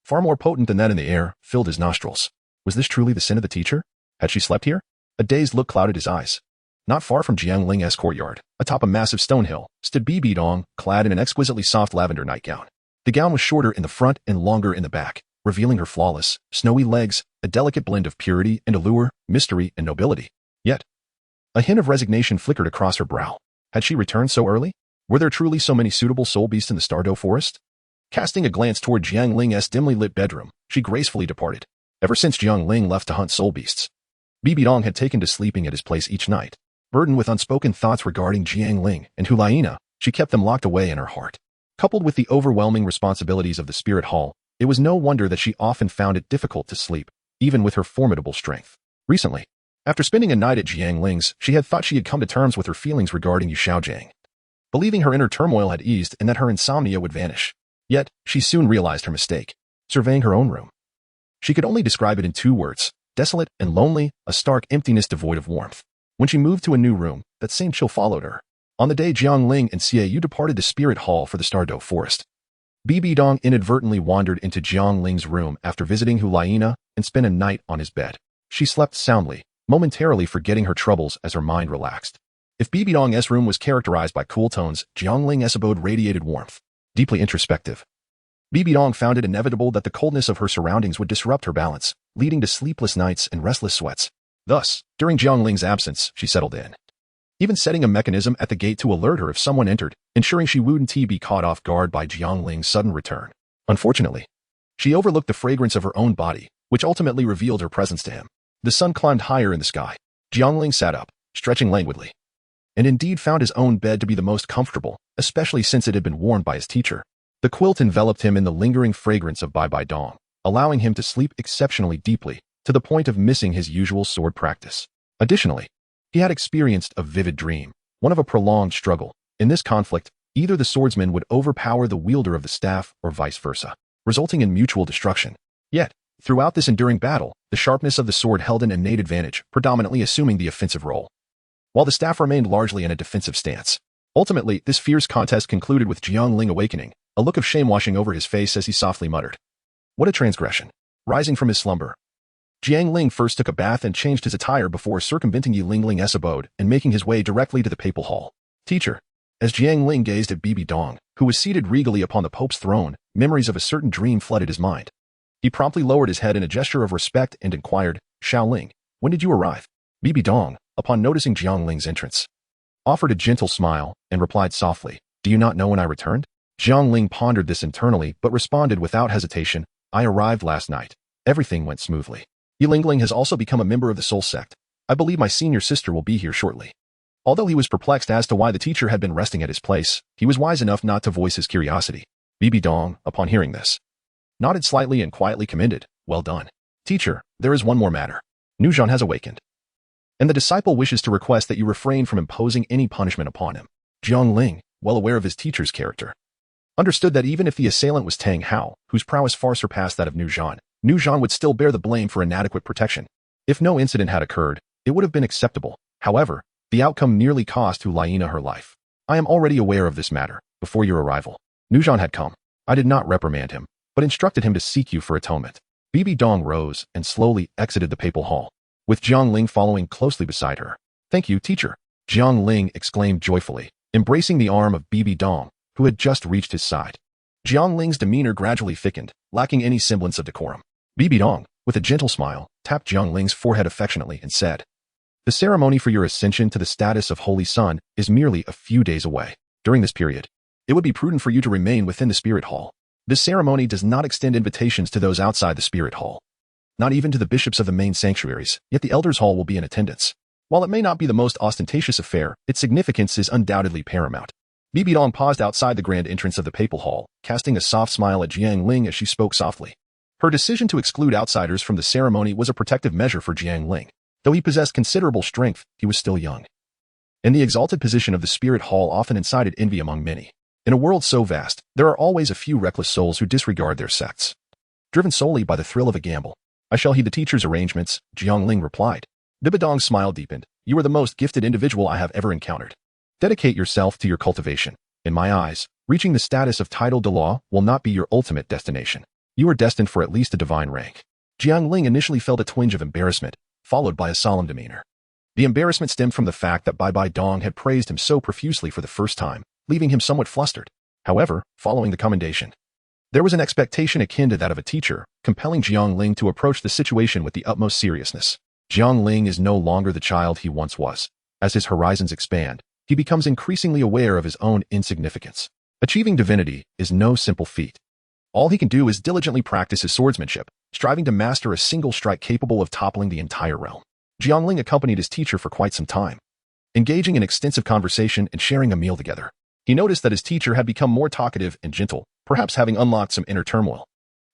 far more potent than that in the air, filled his nostrils. Was this truly the sin of the teacher? Had she slept here? A dazed look clouded his eyes. Not far from Jiang Ling's courtyard, atop a massive stone hill, stood Bibi Dong, clad in an exquisitely soft lavender nightgown. The gown was shorter in the front and longer in the back, revealing her flawless, snowy legs, a delicate blend of purity and allure, mystery and nobility. Yet, a hint of resignation flickered across her brow. Had she returned so early? Were there truly so many suitable soul beasts in the Douluo forest? Casting a glance toward Jiang Ling's dimly lit bedroom, she gracefully departed. Ever since Jiang Ling left to hunt soul beasts, Bibi Dong had taken to sleeping at his place each night. Burdened with unspoken thoughts regarding Jiang Ling and Hulaina, she kept them locked away in her heart. Coupled with the overwhelming responsibilities of the spirit hall, it was no wonder that she often found it difficult to sleep, even with her formidable strength. Recently, after spending a night at Jiang Ling's, she had thought she had come to terms with her feelings regarding Yu Xiaojiang, believing her inner turmoil had eased and that her insomnia would vanish. Yet, she soon realized her mistake. Surveying her own room, she could only describe it in 2 words, desolate and lonely, a stark emptiness devoid of warmth. When she moved to a new room, that same chill followed her. On the day Jiang Ling and Xie Yu departed the spirit hall for the Douluo forest, Bibi Dong inadvertently wandered into Jiang Ling's room after visiting Hulaina and spent a night on his bed. She slept soundly, momentarily forgetting her troubles as her mind relaxed. If Bibi Dong's room was characterized by cool tones, Jiang Ling's abode radiated warmth. Deeply introspective, Bibi Dong found it inevitable that the coldness of her surroundings would disrupt her balance, leading to sleepless nights and restless sweats. Thus, during Jiang Ling's absence, she settled in, even setting a mechanism at the gate to alert her if someone entered, ensuring she wouldn't be caught off guard by Jiang Ling's sudden return. Unfortunately, she overlooked the fragrance of her own body, which ultimately revealed her presence to him. The sun climbed higher in the sky. Jiang Ling sat up, stretching languidly, and indeed found his own bed to be the most comfortable, especially since it had been worn by his teacher. The quilt enveloped him in the lingering fragrance of Bai Dong, allowing him to sleep exceptionally deeply, to the point of missing his usual sword practice. Additionally, he had experienced a vivid dream, one of a prolonged struggle. In this conflict, either the swordsman would overpower the wielder of the staff or vice versa, resulting in mutual destruction. Yet, throughout this enduring battle, the sharpness of the sword held an innate advantage, predominantly assuming the offensive role, while the staff remained largely in a defensive stance. Ultimately, this fierce contest concluded with Jiang Ling awakening, a look of shame washing over his face as he softly muttered, "What a transgression." Rising from his slumber, Jiang Ling first took a bath and changed his attire before circumventing Yiling's abode and making his way directly to the papal hall. "Teacher." As Jiang Ling gazed at Bibi Dong, who was seated regally upon the Pope's throne, memories of a certain dream flooded his mind. He promptly lowered his head in a gesture of respect and inquired, "Xiaoling, when did you arrive?" Bibi Dong, upon noticing Jiang Ling's entrance, offered a gentle smile and replied softly, "Do you not know when I returned?" Jiang Ling pondered this internally but responded without hesitation, "I arrived last night. Everything went smoothly. Yiling has also become a member of the Soul Sect. I believe my senior sister will be here shortly." Although he was perplexed as to why the teacher had been resting at his place, he was wise enough not to voice his curiosity. Bibi Dong, upon hearing this, nodded slightly and quietly commended, "Well done. Teacher, there is one more matter. Nuzhan has awakened, and the disciple wishes to request that you refrain from imposing any punishment upon him." Jiang Ling, well aware of his teacher's character, understood that even if the assailant was Tang Hao, whose prowess far surpassed that of Nu Zhan would still bear the blame for inadequate protection. If no incident had occurred, it would have been acceptable. However, the outcome nearly cost Hu Liena her life. I am already aware of this matter. Before your arrival, Nu Zhan had come. I did not reprimand him, but instructed him to seek you for atonement. Bibi Dong rose and slowly exited the papal hall, with Jiang Ling following closely beside her. Thank you, teacher, Jiang Ling exclaimed joyfully, embracing the arm of Bibi Dong, who had just reached his side. Jiang Ling's demeanor gradually thickened, lacking any semblance of decorum. Bibi Dong, with a gentle smile, tapped Jiang Ling's forehead affectionately and said, "The ceremony for your ascension to the status of Holy Son is merely a few days away. During this period, it would be prudent for you to remain within the Spirit Hall. This ceremony does not extend invitations to those outside the Spirit Hall, not even to the bishops of the main sanctuaries, yet the Elders' Hall will be in attendance. While it may not be the most ostentatious affair, its significance is undoubtedly paramount." Bibi Dong paused outside the grand entrance of the papal hall, casting a soft smile at Jiang Ling as she spoke softly. Her decision to exclude outsiders from the ceremony was a protective measure for Jiang Ling. Though he possessed considerable strength, he was still young. And the exalted position of the Spirit Hall often incited envy among many. In a world so vast, there are always a few reckless souls who disregard their sects, driven solely by the thrill of a gamble. I shall heed the teacher's arrangements, Jiang Ling replied. Bibi Dong's smile deepened. You are the most gifted individual I have ever encountered. Dedicate yourself to your cultivation. In my eyes, reaching the status of title Douluo will not be your ultimate destination. You are destined for at least a divine rank. Jiang Ling initially felt a twinge of embarrassment, followed by a solemn demeanor. The embarrassment stemmed from the fact that Bibi Dong had praised him so profusely for the first time, leaving him somewhat flustered. However, following the commendation, there was an expectation akin to that of a teacher, compelling Jiang Ling to approach the situation with the utmost seriousness. Jiang Ling is no longer the child he once was. As his horizons expand, he becomes increasingly aware of his own insignificance. Achieving divinity is no simple feat. All he can do is diligently practice his swordsmanship, striving to master a single strike capable of toppling the entire realm. Jiang Ling accompanied his teacher for quite some time, engaging in extensive conversation and sharing a meal together. He noticed that his teacher had become more talkative and gentle, perhaps having unlocked some inner turmoil.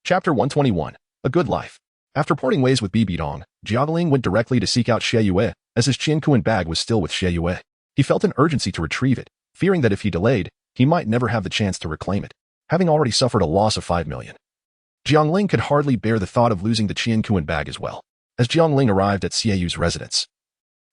Chapter 121. A Good Life. After parting ways with Bibi Dong, Jiang Ling went directly to seek out Xie Yue, as his Qiankuan bag was still with Xie Yue. He felt an urgency to retrieve it, fearing that if he delayed, he might never have the chance to reclaim it, having already suffered a loss of 5 million. Jiang Ling could hardly bear the thought of losing the Qiankuan bag as well. As Jiang Ling arrived at Xie Yu's residence,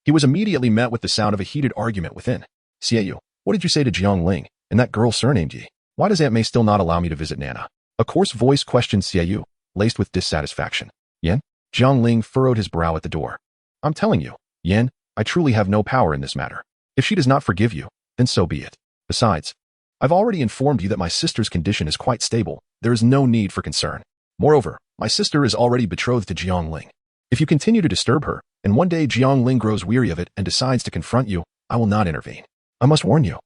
he was immediately met with the sound of a heated argument within. Xie Yu, what did you say to Jiang Ling and that girl surnamed Yi? Why does Aunt May still not allow me to visit Nana? A coarse voice questioned Xie Yu, laced with dissatisfaction. Yan? Jiang Ling furrowed his brow at the door. I'm telling you, Yan, I truly have no power in this matter. If she does not forgive you, then so be it. Besides, I've already informed you that my sister's condition is quite stable. There is no need for concern. Moreover, my sister is already betrothed to Jiang Ling. If you continue to disturb her, and one day Jiang Ling grows weary of it and decides to confront you, I will not intervene. I must warn you.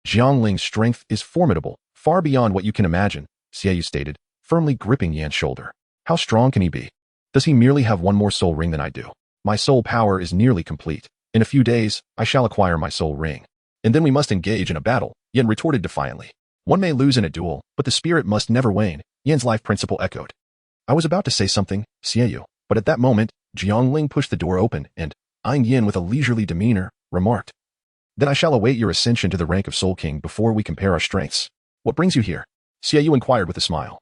Jiang Ling's strength is formidable, far beyond what you can imagine, Xie Yu stated, firmly gripping Yan's shoulder. How strong can he be? Does he merely have one more soul ring than I do? My soul power is nearly complete. In a few days, I shall acquire my soul ring. And then we must engage in a battle, Yan retorted defiantly. One may lose in a duel, but the spirit must never wane, Yan's life principle echoed. I was about to say something, Xie Yu, but at that moment, Jiang Ling pushed the door open and, eyeing Yan with a leisurely demeanor, remarked, Then I shall await your ascension to the rank of Soul King before we compare our strengths. What brings you here? Xie Yu inquired with a smile.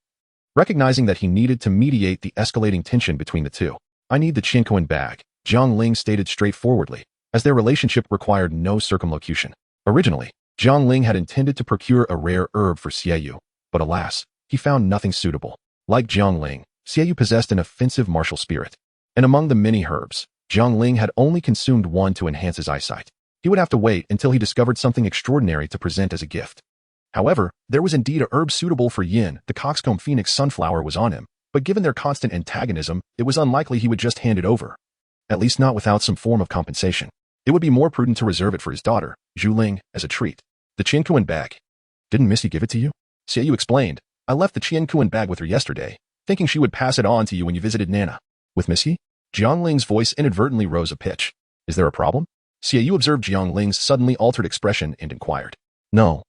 Recognizing that he needed to mediate the escalating tension between the two. I need the Qiankuan bag, Jiang Ling stated straightforwardly, as their relationship required no circumlocution. Originally, Jiang Ling had intended to procure a rare herb for Xie Yu, but alas, he found nothing suitable. Like Jiang Ling, Xie Yu possessed an offensive martial spirit, and among the many herbs, Jiang Ling had only consumed one to enhance his eyesight. He would have to wait until he discovered something extraordinary to present as a gift. However, there was indeed a herb suitable for Yin. The coxcomb phoenix sunflower was on him, but given their constant antagonism, it was unlikely he would just hand it over. At least not without some form of compensation. It would be more prudent to reserve it for his daughter, Zhu Ling, as a treat. The Qiankuan bag. Didn't Missy give it to you? Xie Yu explained. I left the Qiankuan bag with her yesterday, thinking she would pass it on to you when you visited Nana. With Missy? Jiang Ling's voice inadvertently rose a pitch. Is there a problem? Xie Yu observed Jiang Ling's suddenly altered expression and inquired. No.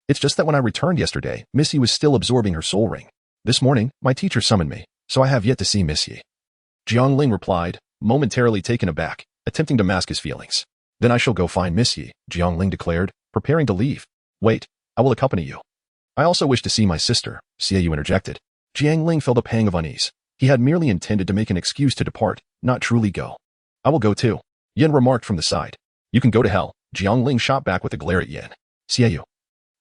It's just that when I returned yesterday, Missy was still absorbing her soul ring. This morning, my teacher summoned me, so I have yet to see Missy. Jiang Ling replied, momentarily taken aback, attempting to mask his feelings. Then I shall go find Missy, Jiang Ling declared, preparing to leave. Wait, I will accompany you. I also wish to see my sister, Xiaoyu interjected. Jiang Ling felt a pang of unease. He had merely intended to make an excuse to depart, not truly go. I will go too, Yin remarked from the side. You can go to hell, Jiang Ling shot back with a glare at Yin. Xiaoyu.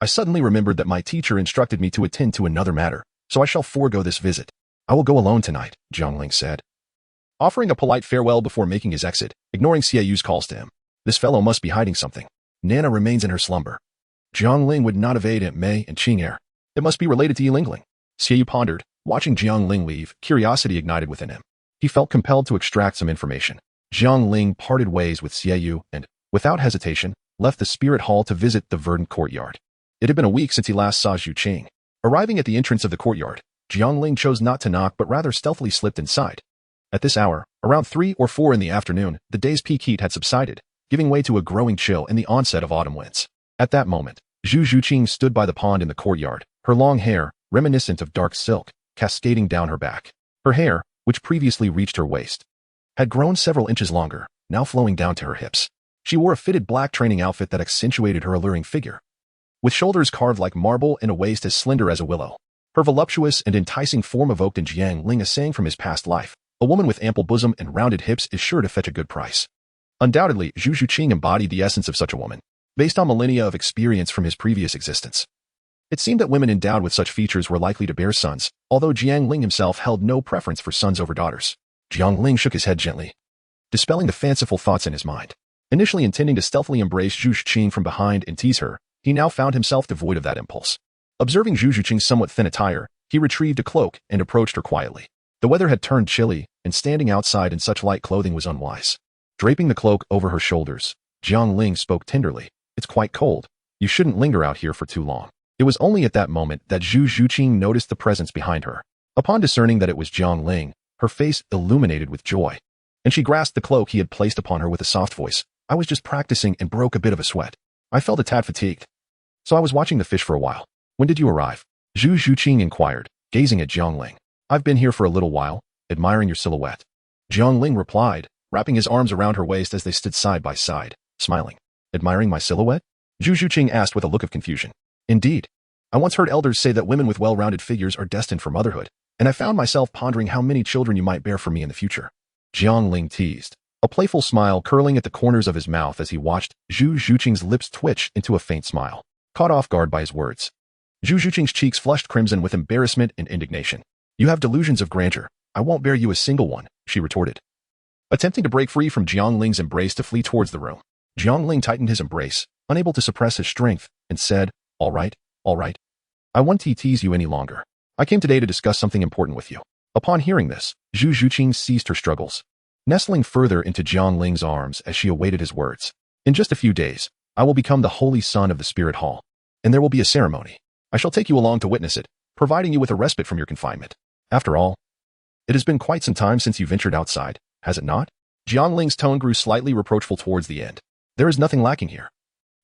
I suddenly remembered that my teacher instructed me to attend to another matter, so I shall forego this visit. I will go alone tonight, Jiang Ling said, offering a polite farewell before making his exit, ignoring Xiaoyu's calls to him. This fellow must be hiding something. Nana remains in her slumber. Jiang Ling would not evade Aunt Mei and Qing Er. It must be related to Yilingling. Xiaoyu pondered, watching Jiang Ling leave, curiosity ignited within him. He felt compelled to extract some information. Jiang Ling parted ways with Xiaoyu and, without hesitation, left the spirit hall to visit the verdant courtyard. It had been a week since he last saw Zhu Qing. Arriving at the entrance of the courtyard, Jiang Ling chose not to knock but rather stealthily slipped inside. At this hour, around 3 or 4 in the afternoon, the day's peak heat had subsided, giving way to a growing chill and the onset of autumn winds. At that moment, Zhu Qing stood by the pond in the courtyard, her long hair, reminiscent of dark silk, cascading down her back. Her hair, which previously reached her waist, had grown several inches longer, now flowing down to her hips. She wore a fitted black training outfit that accentuated her alluring figure, with shoulders carved like marble and a waist as slender as a willow. Her voluptuous and enticing form evoked in Jiang Ling a saying from his past life: a woman with ample bosom and rounded hips is sure to fetch a good price. Undoubtedly, Zhu Qing embodied the essence of such a woman, based on millennia of experience from his previous existence. It seemed that women endowed with such features were likely to bear sons, although Jiang Ling himself held no preference for sons over daughters. Jiang Ling shook his head gently, dispelling the fanciful thoughts in his mind. Initially intending to stealthily embrace Zhu Qing from behind and tease her, he now found himself devoid of that impulse. Observing Zhu Qing's somewhat thin attire, he retrieved a cloak and approached her quietly. The weather had turned chilly, and standing outside in such light clothing was unwise. Draping the cloak over her shoulders, Jiang Ling spoke tenderly. It's quite cold. You shouldn't linger out here for too long. It was only at that moment that Zhu Qing noticed the presence behind her. Upon discerning that it was Jiang Ling, her face illuminated with joy, and she grasped the cloak he had placed upon her with a soft voice. I was just practicing and broke a bit of a sweat. I felt a tad fatigued, so I was watching the fish for a while. When did you arrive? Zhu Qing inquired, gazing at Jiang Ling. I've been here for a little while, admiring your silhouette. Jiang Ling replied, wrapping his arms around her waist as they stood side by side, smiling. Admiring my silhouette? Zhu Qing asked with a look of confusion. Indeed. I once heard elders say that women with well-rounded figures are destined for motherhood, and I found myself pondering how many children you might bear for me in the future. Jiang Ling teased, a playful smile curling at the corners of his mouth as he watched Zhu Qing's lips twitch into a faint smile. Caught off guard by his words, Zhu Qing's cheeks flushed crimson with embarrassment and indignation. You have delusions of grandeur. I won't bear you a single one, she retorted, attempting to break free from Jiang Ling's embrace to flee towards the room. Jiang Ling tightened his embrace, unable to suppress his strength, and said, all right. I won't tease you any longer. I came today to discuss something important with you. Upon hearing this, Zhu Qing ceased her struggles, nestling further into Jiang Ling's arms as she awaited his words. In just a few days, I will become the holy son of the Spirit Hall, and there will be a ceremony. I shall take you along to witness it, providing you with a respite from your confinement. After all, it has been quite some time since you ventured outside, has it not? Jiang Ling's tone grew slightly reproachful towards the end. There is nothing lacking here.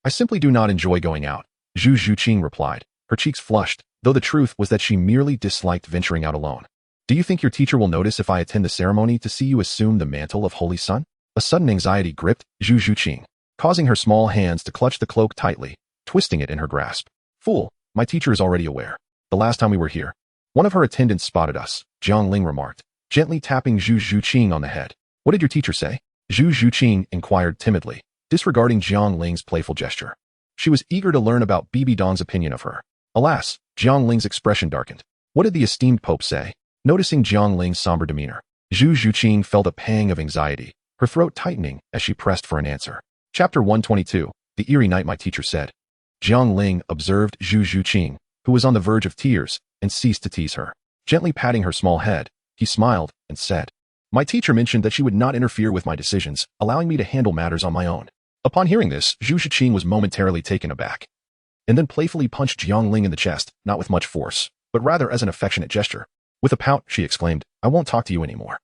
I simply do not enjoy going out, Zhu Qing replied, her cheeks flushed, though the truth was that she merely disliked venturing out alone. Do you think your teacher will notice if I attend the ceremony to see you assume the mantle of Holy Son? A sudden anxiety gripped Zhu Qing, causing her small hands to clutch the cloak tightly, twisting it in her grasp. Fool, my teacher is already aware. The last time we were here, one of her attendants spotted us, Jiang Ling remarked, gently tapping Zhu Qing on the head. What did your teacher say? Zhu Qing inquired timidly, disregarding Jiang Ling's playful gesture. She was eager to learn about Bibi Dong's opinion of her. Alas, Jiang Ling's expression darkened. What did the esteemed Pope say? Noticing Jiang Ling's somber demeanor, Zhu Qing felt a pang of anxiety, her throat tightening as she pressed for an answer. Chapter 122, The Eerie Night My Teacher Said. Jiang Ling observed Zhu Qing, who was on the verge of tears, and ceased to tease her. Gently patting her small head, he smiled and said, my teacher mentioned that she would not interfere with my decisions, allowing me to handle matters on my own. Upon hearing this, Zhu Qing was momentarily taken aback, and then playfully punched Jiang Ling in the chest, not with much force, but rather as an affectionate gesture. With a pout, she exclaimed, I won't talk to you anymore.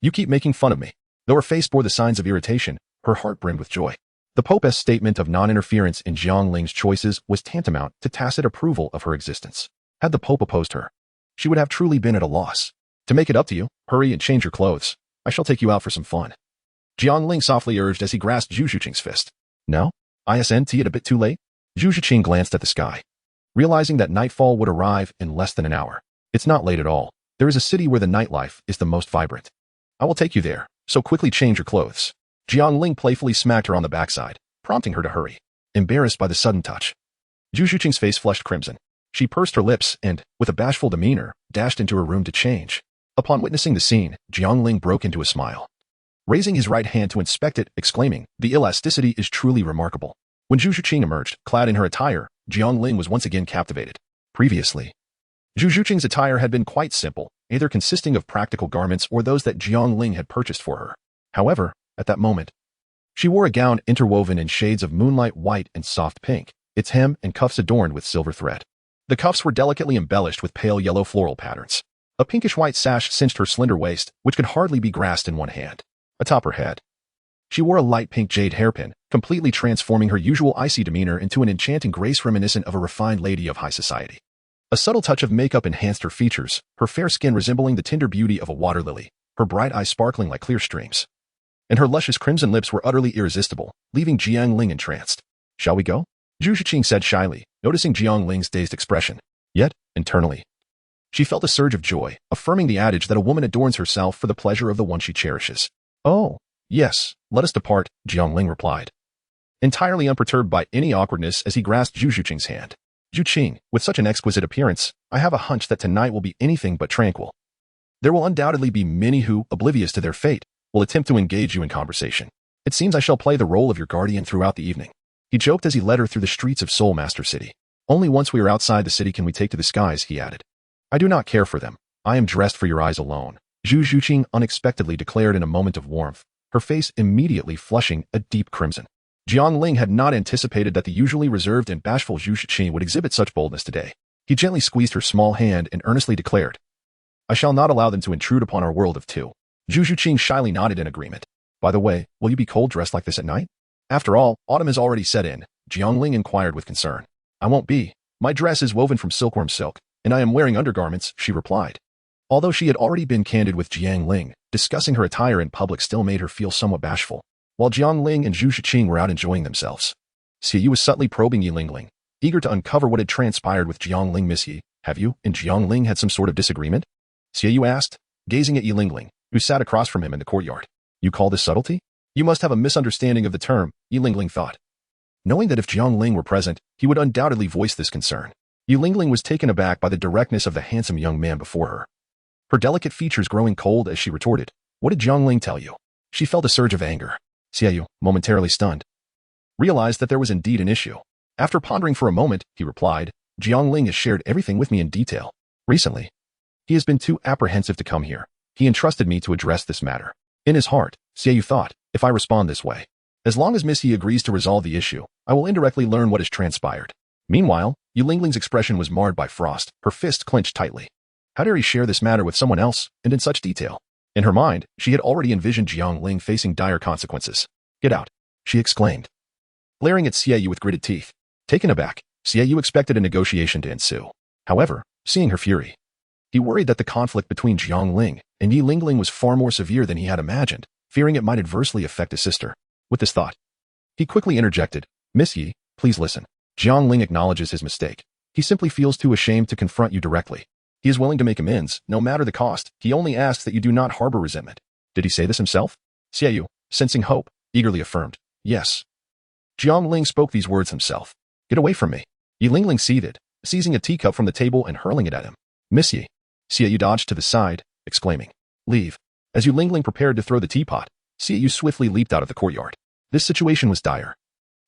You keep making fun of me. Though her face bore the signs of irritation, her heart brimmed with joy. The Pope's statement of non-interference in Jiang Ling's choices was tantamount to tacit approval of her existence. Had the Pope opposed her, she would have truly been at a loss. To make it up to you, hurry and change your clothes. I shall take you out for some fun, Jiang Ling softly urged as he grasped Zhu Qing's fist. No? Isn't it a bit too late? Zhu Zhiqing glanced at the sky, realizing that nightfall would arrive in less than an hour. It's not late at all. There is a city where the nightlife is the most vibrant. I will take you there, so quickly change your clothes. Jiang Ling playfully smacked her on the backside, prompting her to hurry. Embarrassed by the sudden touch, Zhu Zhiqing's face flushed crimson. She pursed her lips and, with a bashful demeanor, dashed into her room to change. Upon witnessing the scene, Jiang Ling broke into a smile, raising his right hand to inspect it, exclaiming, "The elasticity is truly remarkable." When Zhu Zhiqing emerged, clad in her attire, Jiang Ling was once again captivated. Previously, Zhu Zhiqing's attire had been quite simple, either consisting of practical garments or those that Jiang Ling had purchased for her. However, at that moment, she wore a gown interwoven in shades of moonlight white and soft pink, its hem and cuffs adorned with silver thread. The cuffs were delicately embellished with pale yellow floral patterns. A pinkish-white sash cinched her slender waist, which could hardly be grasped in one hand. Atop her head, she wore a light pink jade hairpin, completely transforming her usual icy demeanor into an enchanting grace reminiscent of a refined lady of high society. A subtle touch of makeup enhanced her features, her fair skin resembling the tender beauty of a water lily, her bright eyes sparkling like clear streams. And her luscious crimson lips were utterly irresistible, leaving Jiang Ling entranced. "Shall we go?" Zhu Zhiqing said shyly, noticing Jiang Ling's dazed expression. Yet, internally, she felt a surge of joy, affirming the adage that a woman adorns herself for the pleasure of the one she cherishes. "Oh, yes, let us depart," Jiang Ling replied, entirely unperturbed by any awkwardness as he grasped Zhu Zhiqing's hand. "Zhiqing, with such an exquisite appearance, I have a hunch that tonight will be anything but tranquil. There will undoubtedly be many who, oblivious to their fate, will attempt to engage you in conversation. It seems I shall play the role of your guardian throughout the evening." He joked as he led her through the streets of Soul Master City. "Only once we are outside the city can we take to the skies," he added. "I do not care for them. I am dressed for your eyes alone," Zhu Zhiqing unexpectedly declared in a moment of warmth, her face immediately flushing a deep crimson. Jiang Ling had not anticipated that the usually reserved and bashful Zhu Zhiqing would exhibit such boldness today. He gently squeezed her small hand and earnestly declared, "I shall not allow them to intrude upon our world of two." Zhu Zhiqing shyly nodded in agreement. "By the way, will you be cold dressed like this at night?" "After all, autumn has already set in," Jiang Ling inquired with concern. "I won't be. My dress is woven from silkworm silk, and I am wearing undergarments," she replied. Although she had already been candid with Jiang Ling, discussing her attire in public still made her feel somewhat bashful. While Jiang Ling and Zhu Zhiqing were out enjoying themselves, Xie was subtly probing Yi Lingling, eager to uncover what had transpired with Jiang Ling. "Miss Yi, have you and Jiang Ling had some sort of disagreement?" Xie asked, gazing at Yi Lingling, who sat across from him in the courtyard. "You call this subtlety? You must have a misunderstanding of the term," Yi Lingling thought, knowing that if Jiang Ling were present, he would undoubtedly voice this concern. Yi Lingling was taken aback by the directness of the handsome young man before her, her delicate features growing cold as she retorted, "What did Jiang Ling tell you?" She felt a surge of anger. Xie, momentarily stunned, realized that there was indeed an issue. After pondering for a moment, he replied, "Jiang Ling has shared everything with me in detail. Recently, he has been too apprehensive to come here. He entrusted me to address this matter." In his heart, Xie thought, "If I respond this way, as long as Miss Yi agrees to resolve the issue, I will indirectly learn what has transpired." Meanwhile, Yi Lingling's expression was marred by frost, her fist clenched tightly. How dare he share this matter with someone else, and in such detail? In her mind, she had already envisioned Jiang Ling facing dire consequences. "Get out," she exclaimed, glaring at Xie with gritted teeth. Taken aback, Xie expected a negotiation to ensue. However, seeing her fury, he worried that the conflict between Jiang Ling and Yi Lingling was far more severe than he had imagined, fearing it might adversely affect his sister. With this thought, he quickly interjected, "Miss Yi, please listen. Jiang Ling acknowledges his mistake. He simply feels too ashamed to confront you directly. He is willing to make amends, no matter the cost. He only asks that you do not harbor resentment." "Did he say this himself?" Xie, sensing hope, eagerly affirmed, "Yes." Jiang Ling spoke these words himself. "Get away from me." Yi Lingling seethed, seizing a teacup from the table and hurling it at him. "Miss Yi." Xie dodged to the side, exclaiming, "Leave." As Yi Lingling prepared to throw the teapot, Xie swiftly leaped out of the courtyard. This situation was dire.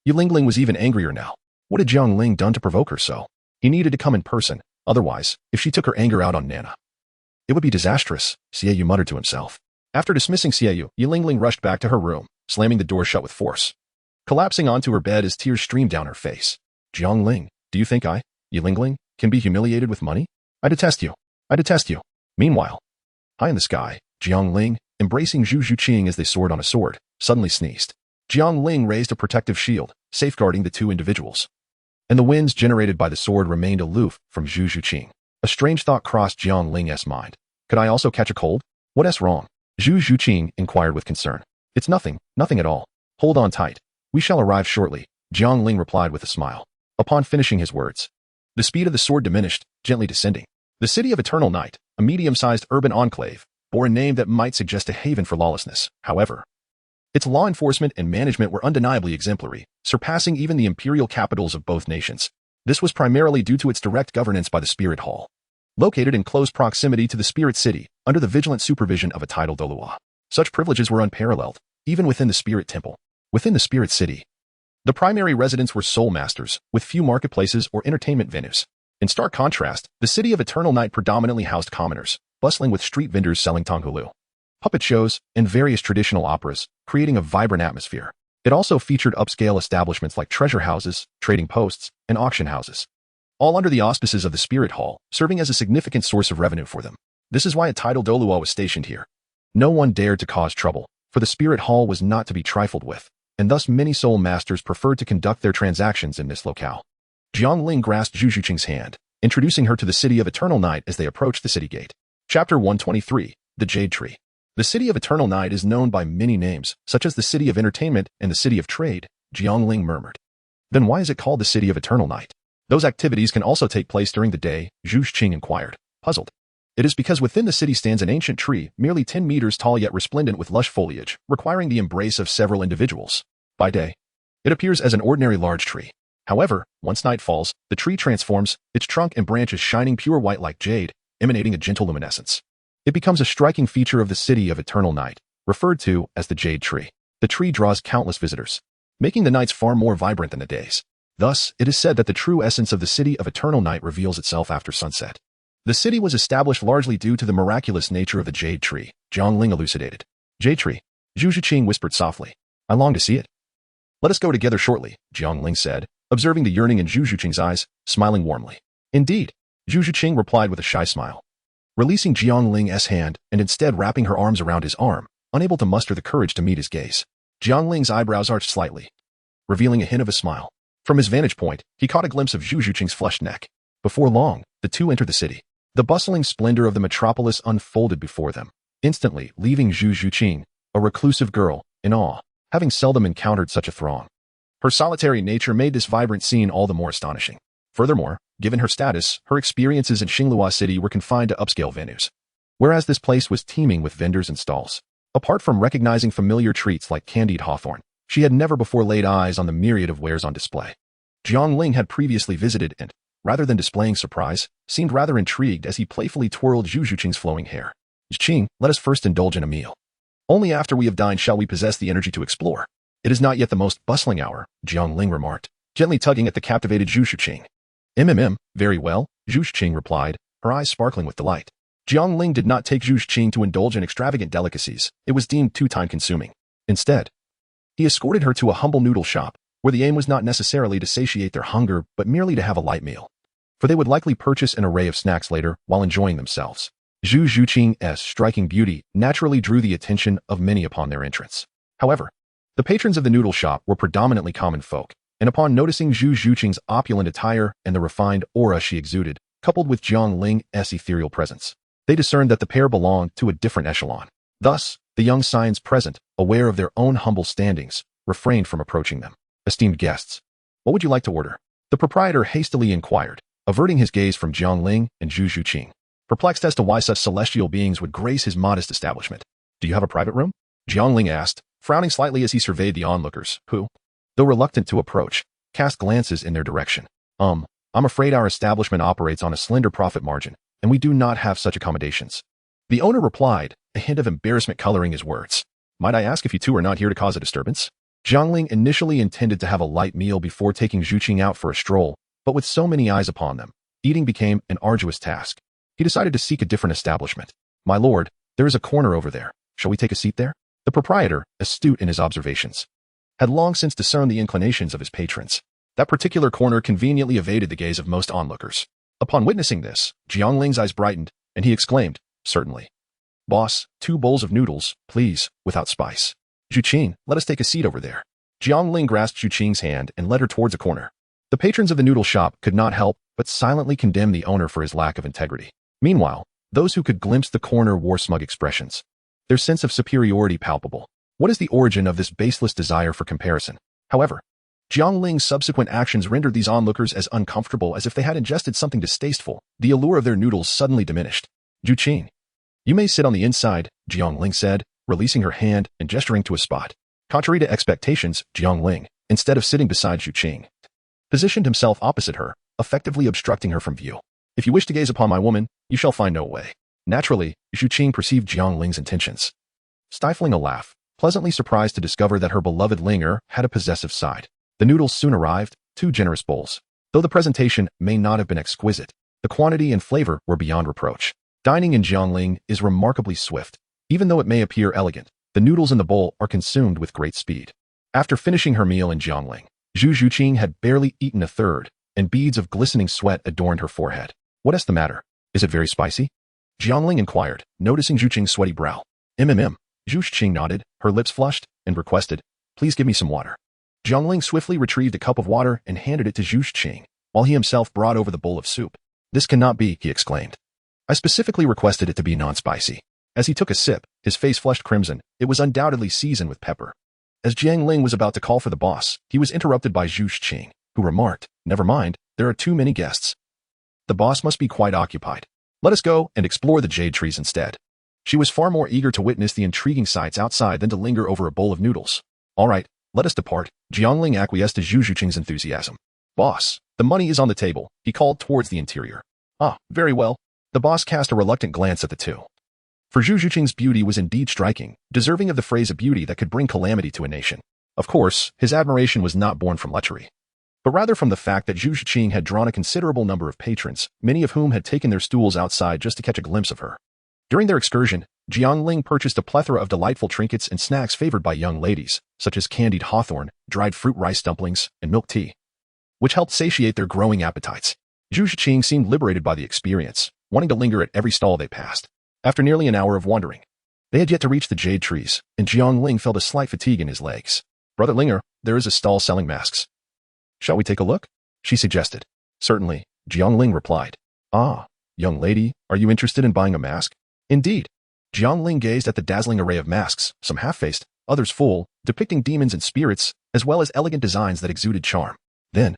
Yi Lingling was even angrier now. What had Jiang Ling done to provoke her so? He needed to come in person. Otherwise, if she took her anger out on Nana, it would be disastrous, Xie muttered to himself. After dismissing Xie, Yi Lingling rushed back to her room, slamming the door shut with force, collapsing onto her bed as tears streamed down her face. "Jiang Ling, do you think I, Yi Lingling, can be humiliated with money? I detest you. I detest you." Meanwhile, high in the sky, Jiang Ling, embracing Zhu Zhiqing as they soared on a sword, suddenly sneezed. Jiang Ling raised a protective shield, safeguarding the two individuals, and the winds generated by the sword remained aloof from Zhu Zhiqing. A strange thought crossed Jiang Ling's mind. Could I also catch a cold? What's wrong? Zhu Zhiqing inquired with concern. "It's nothing, nothing at all. Hold on tight. We shall arrive shortly," Jiang Ling replied with a smile. Upon finishing his words, the speed of the sword diminished, gently descending. The city of Eternal Night, a medium-sized urban enclave, bore a name that might suggest a haven for lawlessness. However, its law enforcement and management were undeniably exemplary, surpassing even the imperial capitals of both nations. This was primarily due to its direct governance by the Spirit Hall, located in close proximity to the Spirit City, under the vigilant supervision of a titled Douluo. Such privileges were unparalleled, even within the Spirit Temple. Within the Spirit City, the primary residents were soul masters, with few marketplaces or entertainment venues. In stark contrast, the city of Eternal Night predominantly housed commoners, bustling with street vendors selling Douluo, puppet shows, and various traditional operas, creating a vibrant atmosphere. It also featured upscale establishments like treasure houses, trading posts, and auction houses, all under the auspices of the Spirit Hall, serving as a significant source of revenue for them. This is why a titled Douluo was stationed here. No one dared to cause trouble, for the Spirit Hall was not to be trifled with, and thus many soul masters preferred to conduct their transactions in this locale. Jiang Ling grasped Zhu Zhuqing's hand, introducing her to the city of Eternal Night as they approached the city gate. Chapter 123, The Jade Tree. The city of Eternal Night is known by many names, such as the City of Entertainment and the City of Trade, Jiang Ling murmured. Then why is it called the City of Eternal Night? Those activities can also take place during the day, Zhu Zhuqing inquired, puzzled. It is because within the city stands an ancient tree, merely 10 meters tall yet resplendent with lush foliage, requiring the embrace of several individuals. By day, it appears as an ordinary large tree. However, once night falls, the tree transforms, its trunk and branches shining pure white like jade, emanating a gentle luminescence. It becomes a striking feature of the City of Eternal Night, referred to as the Jade Tree. The tree draws countless visitors, making the nights far more vibrant than the days. Thus, it is said that the true essence of the City of Eternal Night reveals itself after sunset. The city was established largely due to the miraculous nature of the Jade Tree, Jiang Ling elucidated. Jade Tree, Zhu Zhuqing whispered softly. I long to see it. Let us go together shortly, Jiang Ling said, observing the yearning in Zhu Zhuqing's eyes, smiling warmly. Indeed, Zhu Zhuqing replied with a shy smile, releasing Jiang Ling's hand and instead wrapping her arms around his arm, unable to muster the courage to meet his gaze. Jiang Ling's eyebrows arched slightly, revealing a hint of a smile. From his vantage point, he caught a glimpse of Zhu Zhuqing's flushed neck. Before long, the two entered the city. The bustling splendor of the metropolis unfolded before them, instantly leaving Zhu Zhuqing, a reclusive girl, in awe, having seldom encountered such a throng. Her solitary nature made this vibrant scene all the more astonishing. Furthermore, given her status, her experiences in Xinglua City were confined to upscale venues, whereas this place was teeming with vendors and stalls. Apart from recognizing familiar treats like candied hawthorn, she had never before laid eyes on the myriad of wares on display. Jiang Ling had previously visited and, rather than displaying surprise, seemed rather intrigued as he playfully twirled Zhu Zhuqing's flowing hair. Zhuqing, let us first indulge in a meal. Only after we have dined shall we possess the energy to explore. It is not yet the most bustling hour, Jiang Ling remarked, gently tugging at the captivated Zhu Zhuqing. Very well, Zhu Zhuqing replied, her eyes sparkling with delight. Jiang Ling did not take Zhu Zhuqing to indulge in extravagant delicacies. It was deemed too time-consuming. Instead, he escorted her to a humble noodle shop, where the aim was not necessarily to satiate their hunger but merely to have a light meal, for they would likely purchase an array of snacks later while enjoying themselves. Zhu Zhuqing's striking beauty naturally drew the attention of many upon their entrance. However, the patrons of the noodle shop were predominantly common folk, and upon noticing Zhu Zhuqing's opulent attire and the refined aura she exuded, coupled with Jiang Ling's ethereal presence, they discerned that the pair belonged to a different echelon. Thus, the young scions present, aware of their own humble standings, refrained from approaching them. Esteemed guests, what would you like to order? The proprietor hastily inquired, averting his gaze from Jiang Ling and Zhu Zhuqing, perplexed as to why such celestial beings would grace his modest establishment. Do you have a private room? Jiang Ling asked, frowning slightly as he surveyed the onlookers, who, though reluctant to approach, cast glances in their direction. I'm afraid our establishment operates on a slender profit margin, and we do not have such accommodations. The owner replied, a hint of embarrassment coloring his words. Might I ask if you two are not here to cause a disturbance? Jiang Ling initially intended to have a light meal before taking Zhuqing out for a stroll, but with so many eyes upon them, eating became an arduous task. He decided to seek a different establishment. My lord, there is a corner over there. Shall we take a seat there? The proprietor, astute in his observations, had long since discerned the inclinations of his patrons. That particular corner conveniently evaded the gaze of most onlookers. Upon witnessing this, Jiang Ling's eyes brightened, and he exclaimed, certainly. Boss, 2 bowls of noodles, please, without spice. Zhuqing, let us take a seat over there. Jiang Ling grasped Zhuqing's hand and led her towards a corner. The patrons of the noodle shop could not help but silently condemn the owner for his lack of integrity. Meanwhile, those who could glimpse the corner wore smug expressions, their sense of superiority palpable. What is the origin of this baseless desire for comparison? However, Jiang Ling's subsequent actions rendered these onlookers as uncomfortable as if they had ingested something distasteful. The allure of their noodles suddenly diminished. Zhu, you may sit on the inside, Jiang Ling said, releasing her hand and gesturing to a spot. Contrary to expectations, Jiang Ling, instead of sitting beside Zhu, positioned himself opposite her, effectively obstructing her from view. If you wish to gaze upon my woman, you shall find no way. Naturally, Zhu perceived Jiang Ling's intentions. Stifling a laugh, pleasantly surprised to discover that her beloved Linger had a possessive side. The noodles soon arrived, 2 generous bowls. Though the presentation may not have been exquisite, the quantity and flavor were beyond reproach. Dining in Jiang Ling is remarkably swift. Even though it may appear elegant, the noodles in the bowl are consumed with great speed. After finishing her meal in Jiang Ling, Zhu had barely eaten a third, and beads of glistening sweat adorned her forehead. What is the matter? Is it very spicy? Jiang Ling inquired, noticing Zhu sweaty brow. Zhu nodded, her lips flushed, and requested, please give me some water. Jiang Ling swiftly retrieved a cup of water and handed it to Zhu, while he himself brought over the bowl of soup. This cannot be, he exclaimed. I specifically requested it to be non-spicy. As he took a sip, his face flushed crimson. It was undoubtedly seasoned with pepper. As Jiang Ling was about to call for the boss, he was interrupted by Zhu, who remarked, never mind, there are too many guests. The boss must be quite occupied. Let us go and explore the jade trees instead. She was far more eager to witness the intriguing sights outside than to linger over a bowl of noodles. All right, let us depart. Jiang Ling acquiesced to Zhu enthusiasm. Boss, the money is on the table, he called towards the interior. Ah, very well. The boss cast a reluctant glance at the two. For Zhu beauty was indeed striking, deserving of the phrase a beauty that could bring calamity to a nation. Of course, his admiration was not born from lechery, but rather from the fact that Zhu had drawn a considerable number of patrons, many of whom had taken their stools outside just to catch a glimpse of her. During their excursion, Jiang Ling purchased a plethora of delightful trinkets and snacks favored by young ladies, such as candied hawthorn, dried fruit rice dumplings, and milk tea, which helped satiate their growing appetites. Zhu seemed liberated by the experience, wanting to linger at every stall they passed. After nearly an hour of wandering, they had yet to reach the jade trees, and Jiang Ling felt a slight fatigue in his legs. Brother Linger, there is a stall selling masks. Shall we take a look? She suggested. Certainly, Jiang Ling replied. Ah, young lady, are you interested in buying a mask? Indeed. Jiang Ling gazed at the dazzling array of masks, some half-faced, others full, depicting demons and spirits, as well as elegant designs that exuded charm. Then,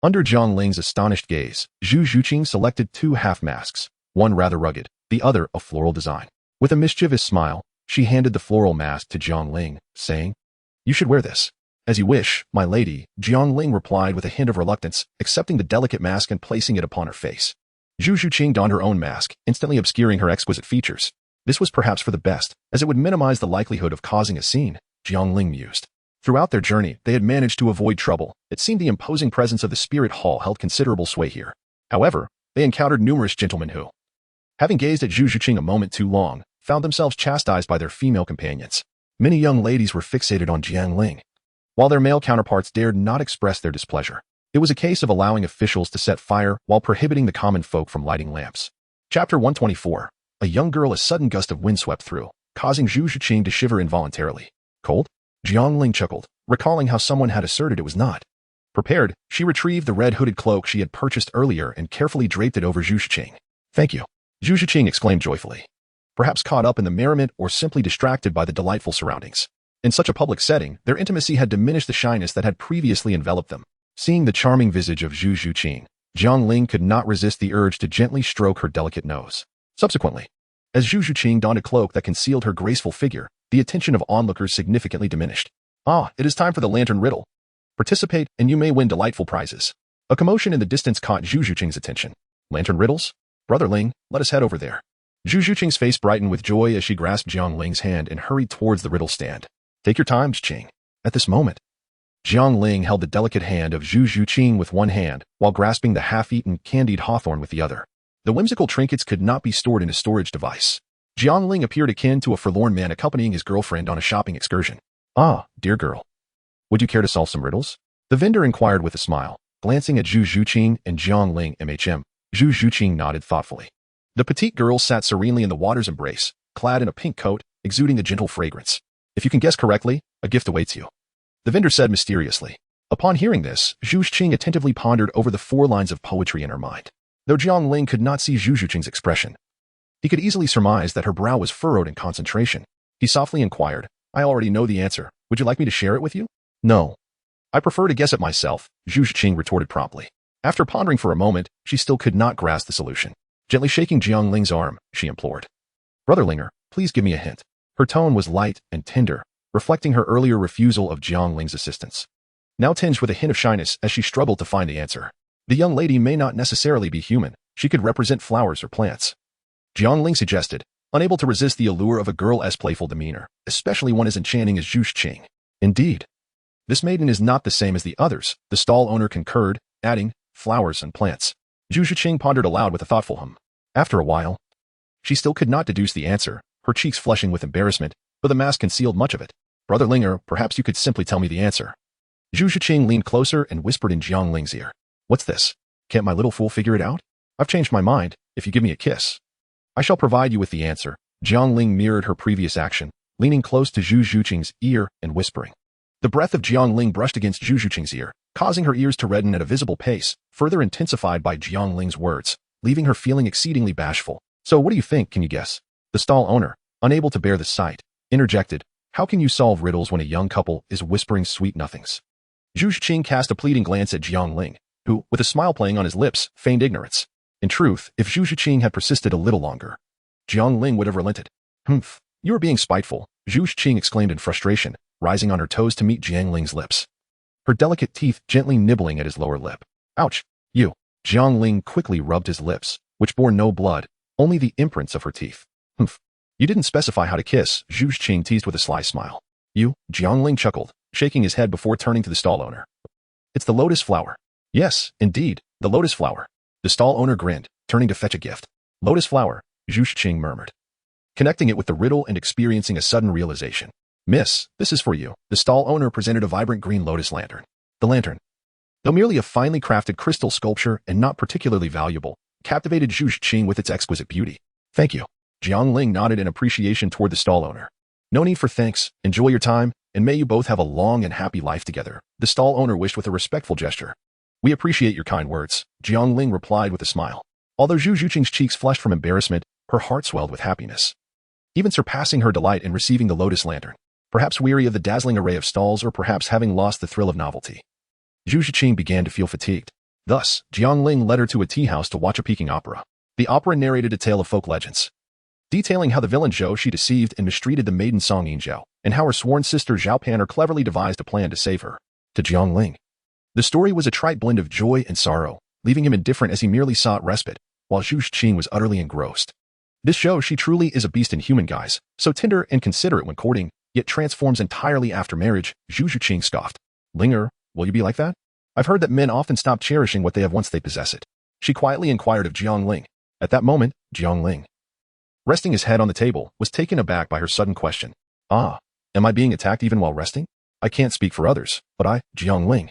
under Jiang Ling's astonished gaze, Zhu selected 2 half-masks, one rather rugged, the other a floral design. With a mischievous smile, she handed the floral mask to Jiang Ling, saying, You should wear this. As you wish, my lady, Jiang Ling replied with a hint of reluctance, accepting the delicate mask and placing it upon her face. Zhu donned her own mask, instantly obscuring her exquisite features. This was perhaps for the best, as it would minimize the likelihood of causing a scene, Jiang Ling mused. Throughout their journey, they had managed to avoid trouble. It seemed the imposing presence of the spirit hall held considerable sway here. However, they encountered numerous gentlemen who, having gazed at Zhu a moment too long, found themselves chastised by their female companions. Many young ladies were fixated on Jiang Ling, while their male counterparts dared not express their displeasure. It was a case of allowing officials to set fire while prohibiting the common folk from lighting lamps. Chapter 124. A young girl, a sudden gust of wind swept through, causing Zhu to shiver involuntarily. Cold? Jiang Ling chuckled, recalling how someone had asserted it was not. Prepared, she retrieved the red hooded cloak she had purchased earlier and carefully draped it over Zhu. Thank you. Zhu exclaimed joyfully, perhaps caught up in the merriment or simply distracted by the delightful surroundings. In such a public setting, their intimacy had diminished the shyness that had previously enveloped them. Seeing the charming visage of Zhu, Jiang Ling could not resist the urge to gently stroke her delicate nose. Subsequently, as Zhu donned a cloak that concealed her graceful figure, the attention of onlookers significantly diminished. Ah, it is time for the lantern riddle. Participate, and you may win delightful prizes. A commotion in the distance caught Zhu's attention. Lantern riddles? Brother Ling, let us head over there. Zhu's face brightened with joy as she grasped Jiang Ling's hand and hurried towards the riddle stand. Take your time, Zhu. At this moment, Jiang Ling held the delicate hand of Zhu with one hand, while grasping the half-eaten candied hawthorn with the other. The whimsical trinkets could not be stored in a storage device. Jiang Ling appeared akin to a forlorn man accompanying his girlfriend on a shopping excursion. Ah, dear girl. Would you care to solve some riddles? The vendor inquired with a smile, glancing at Zhu and Jiang Ling. Zhu nodded thoughtfully. The petite girl sat serenely in the water's embrace, clad in a pink coat, exuding a gentle fragrance. If you can guess correctly, a gift awaits you, the vendor said mysteriously. Upon hearing this, Zhu attentively pondered over the 4 lines of poetry in her mind. Though Jiang Ling could not see Zhu's expression, he could easily surmise that her brow was furrowed in concentration. He softly inquired, I already know the answer. Would you like me to share it with you? No. I prefer to guess it myself, Zhu Zhiqing retorted promptly. After pondering for a moment, she still could not grasp the solution. Gently shaking Jiang Ling's arm, she implored. Brother Linger, please give me a hint. Her tone was light and tender, reflecting her earlier refusal of Jiang Ling's assistance. Now tinged with a hint of shyness as she struggled to find the answer. The young lady may not necessarily be human. She could represent flowers or plants. Jiang Ling suggested, unable to resist the allure of a girl's playful demeanor, especially one as enchanting as Zhu Zhiqing. Indeed. This maiden is not the same as the others, the stall owner concurred, adding, flowers and plants. Zhu Zhiqing pondered aloud with a thoughtful hum. After a while, she still could not deduce the answer, her cheeks flushing with embarrassment, but the mask concealed much of it. Brother Linger, perhaps you could simply tell me the answer. Zhu Zhiqing leaned closer and whispered in Jiang Ling's ear. What's this? Can't my little fool figure it out? I've changed my mind, if you give me a kiss. I shall provide you with the answer. Jiang Ling mirrored her previous action, leaning close to Zhu Zhiqing's ear and whispering. The breath of Jiang Ling brushed against Zhu Zhiqing's ear, causing her ears to redden at a visible pace, further intensified by Jiang Ling's words, leaving her feeling exceedingly bashful. So what do you think, can you guess? The stall owner, unable to bear the sight, interjected, how can you solve riddles when a young couple is whispering sweet nothings? Zhu Zhiqing cast a pleading glance at Jiang Ling, who, with a smile playing on his lips, feigned ignorance. In truth, if Zhu Zhiqing had persisted a little longer, Jiang Ling would have relented. Humph, you are being spiteful, Zhu Zhiqing exclaimed in frustration, rising on her toes to meet Jiang Ling's lips. Her delicate teeth gently nibbling at his lower lip. Ouch, you. Jiang Ling quickly rubbed his lips, which bore no blood, only the imprints of her teeth. Humph. You didn't specify how to kiss, Zhu Zhiqing teased with a sly smile. You, Jiang Ling chuckled, shaking his head before turning to the stall owner. It's the lotus flower. Yes, indeed, the lotus flower. The stall owner grinned, turning to fetch a gift. Lotus flower, Zhu Zhiqing murmured, connecting it with the riddle and experiencing a sudden realization. Miss, this is for you. The stall owner presented a vibrant green lotus lantern. The lantern, though merely a finely crafted crystal sculpture and not particularly valuable, captivated Zhu Zhiqing with its exquisite beauty. Thank you. Jiang Ling nodded in appreciation toward the stall owner. No need for thanks. Enjoy your time, and may you both have a long and happy life together, the stall owner wished with a respectful gesture. We appreciate your kind words, Jiang Ling replied with a smile. Although Zhu Zhiqing's cheeks flushed from embarrassment, her heart swelled with happiness, even surpassing her delight in receiving the lotus lantern. Perhaps weary of the dazzling array of stalls or perhaps having lost the thrill of novelty, Zhu Zhiqing began to feel fatigued. Thus, Jiang Ling led her to a tea house to watch a Peking opera. The opera narrated a tale of folk legends, detailing how the villain Zhou Shi deceived and mistreated the maiden Song Yinzhou, and how her sworn sister Zhao Pan'er cleverly devised a plan to save her. To Jiang Ling, the story was a trite blend of joy and sorrow, leaving him indifferent as he merely sought respite, while Zhu Zhiqing was utterly engrossed. This Zhou Shi truly is a beast in human guise, so tender and considerate when courting, yet transforms entirely after marriage, Zhu Zhiqing scoffed. Linger, will you be like that? I've heard that men often stop cherishing what they have once they possess it. She quietly inquired of Jiang Ling. At that moment, Jiang Ling, resting his head on the table, was taken aback by her sudden question. Ah, am I being attacked even while resting? I can't speak for others, but I, Jiang Ling,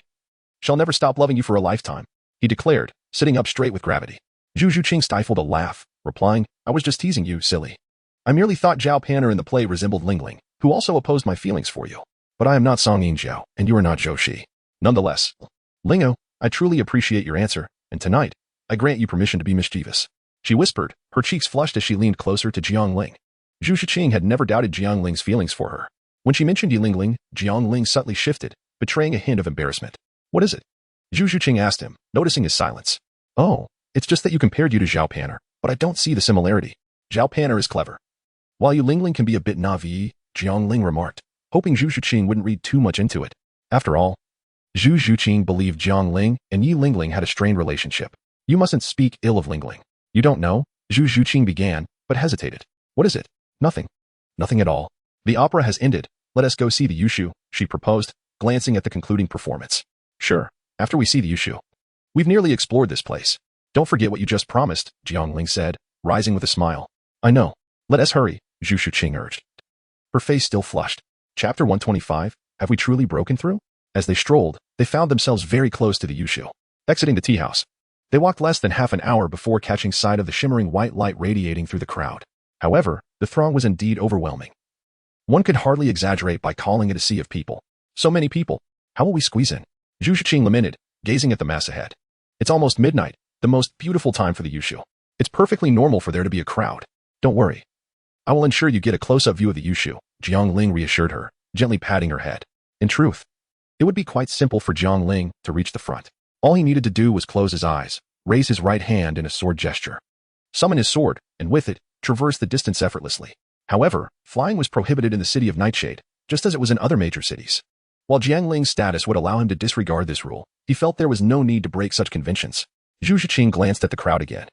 shall never stop loving you for a lifetime, he declared, sitting up straight with gravity. Zhu Zhiqing stifled a laugh, replying, I was just teasing you, silly. I merely thought Zhao Pan'er in the play resembled Ling Ling, who also opposed my feelings for you. But I am not Song Yinzhou, and you are not Zhou Shi. Nonetheless, Lingo, I truly appreciate your answer, and tonight, I grant you permission to be mischievous. She whispered, her cheeks flushed as she leaned closer to Jiang Ling. Zhu Zhiqing had never doubted Jiang Ling's feelings for her. When she mentioned Ling Ling, Jiang Ling subtly shifted, betraying a hint of embarrassment. What is it? Zhu Zhiqing asked him, noticing his silence. Oh, it's just that you compared you to Zhao Pan'er, but I don't see the similarity. Zhao Pan'er is clever, while Ling Ling can be a bit naive, Jiang Ling remarked, hoping Zhu Zhiqing wouldn't read too much into it. After all, Zhu Zhiqing believed Jiang Ling and Ling Ling had a strained relationship. You mustn't speak ill of Ling Ling. You don't know, Zhu Zhiqing began, but hesitated. What is it? Nothing. Nothing at all. The opera has ended. Let us go see the Yushu, she proposed, glancing at the concluding performance. Sure, after we see the Yushu. We've nearly explored this place. Don't forget what you just promised, Jiang Ling said, rising with a smile. I know. Let us hurry, Zhu Zhiqing urged. Her face still flushed. Chapter 125, Have we truly broken through? As they strolled, they found themselves very close to the Yushu. Exiting the tea house, they walked less than half an hour before catching sight of the shimmering white light radiating through the crowd. However, the throng was indeed overwhelming. One could hardly exaggerate by calling it a sea of people. So many people. How will we squeeze in? Zhu Zhiqing lamented, gazing at the mass ahead. It's almost midnight, the most beautiful time for the Yushu. It's perfectly normal for there to be a crowd. Don't worry. I will ensure you get a close-up view of the Yushu, Jiang Ling reassured her, gently patting her head. In truth, It would be quite simple for Jiang Ling to reach the front. All he needed to do was close his eyes, raise his right hand in a sword gesture, summon his sword, and with it, traverse the distance effortlessly. However, flying was prohibited in the city of Nightshade, just as it was in other major cities. While Jiang Ling's status would allow him to disregard this rule, he felt there was no need to break such conventions. Zhu Zhiqing glanced at the crowd again.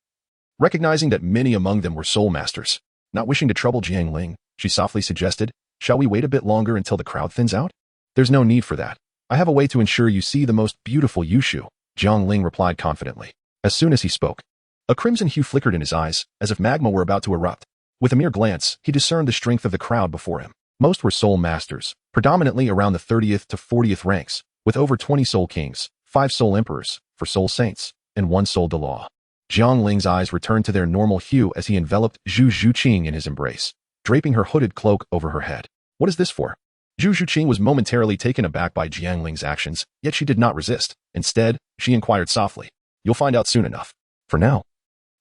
Recognizing that many among them were soul masters, not wishing to trouble Jiang Ling, she softly suggested, "Shall we wait a bit longer until the crowd thins out?" "There's no need for that. I have a way to ensure you see the most beautiful Yushu," Jiang Ling replied confidently. As soon as he spoke, a crimson hue flickered in his eyes, as if magma were about to erupt. With a mere glance, he discerned the strength of the crowd before him. Most were soul masters, predominantly around the 30th to 40th ranks, with over 20 soul kings, 5 soul emperors, 4 soul saints, and 1 soul Douluo. Jiang Ling's eyes returned to their normal hue as he enveloped Zhu Zhiqing in his embrace, draping her hooded cloak over her head. "What is this for?" Zhu Zhiqing was momentarily taken aback by Jiang Ling's actions, yet she did not resist. Instead, she inquired softly, "You'll find out soon enough. For now,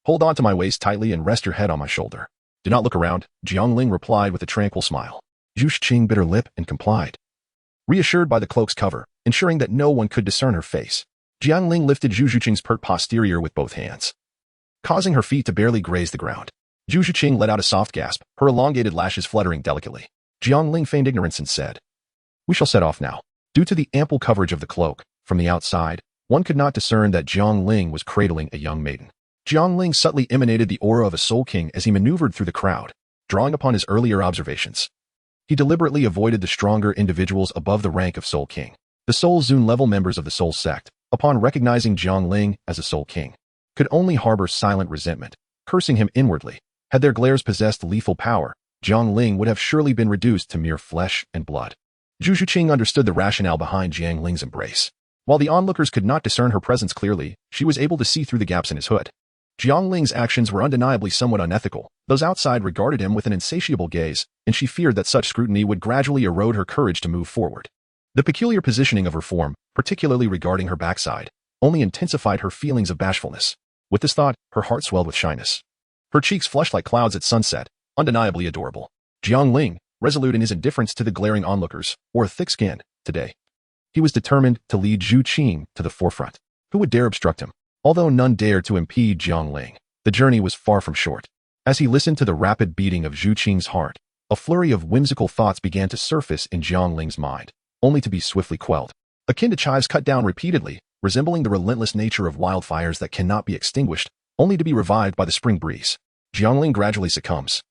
hold on to my waist tightly and rest your head on my shoulder." "Do not look around," Jiang Ling replied with a tranquil smile. Zhu Zhiqing bit her lip and complied, reassured by the cloak's cover, ensuring that no one could discern her face. Jiang Ling lifted Zhu Zhiqing's pert posterior with both hands, causing her feet to barely graze the ground. Zhu Zhiqing let out a soft gasp, her elongated lashes fluttering delicately. Jiang Ling feigned ignorance and said, "We shall set off now." Due to the ample coverage of the cloak, from the outside, one could not discern that Jiang Ling was cradling a young maiden. Jiang Ling subtly emanated the aura of a soul king as he maneuvered through the crowd, drawing upon his earlier observations. He deliberately avoided the stronger individuals above the rank of soul king. The soul Zun level members of the soul sect, upon recognizing Jiang Ling as a soul king, could only harbor silent resentment, cursing him inwardly. Had their glares possessed lethal power, Jiang Ling would have surely been reduced to mere flesh and blood. Zhu Zhiqing understood the rationale behind Jiang Ling's embrace. While the onlookers could not discern her presence clearly, she was able to see through the gaps in his hood. Jiang Ling's actions were undeniably somewhat unethical. Those outside regarded him with an insatiable gaze, and she feared that such scrutiny would gradually erode her courage to move forward. The peculiar positioning of her form, particularly regarding her backside, only intensified her feelings of bashfulness. With this thought, her heart swelled with shyness. Her cheeks flushed like clouds at sunset, undeniably adorable. Jiang Ling, resolute in his indifference to the glaring onlookers, wore a thick skin. Today, he was determined to lead Zhu Qing to the forefront. Who would dare obstruct him? Although none dared to impede Jiang Ling, the journey was far from short. As he listened to the rapid beating of Zhu Qing's heart, a flurry of whimsical thoughts began to surface in Jiang Ling's mind, only to be swiftly quelled. Akin to chives cut down repeatedly, resembling the relentless nature of wildfires that cannot be extinguished, only to be revived by the spring breeze, Jiang Ling gradually succumbs,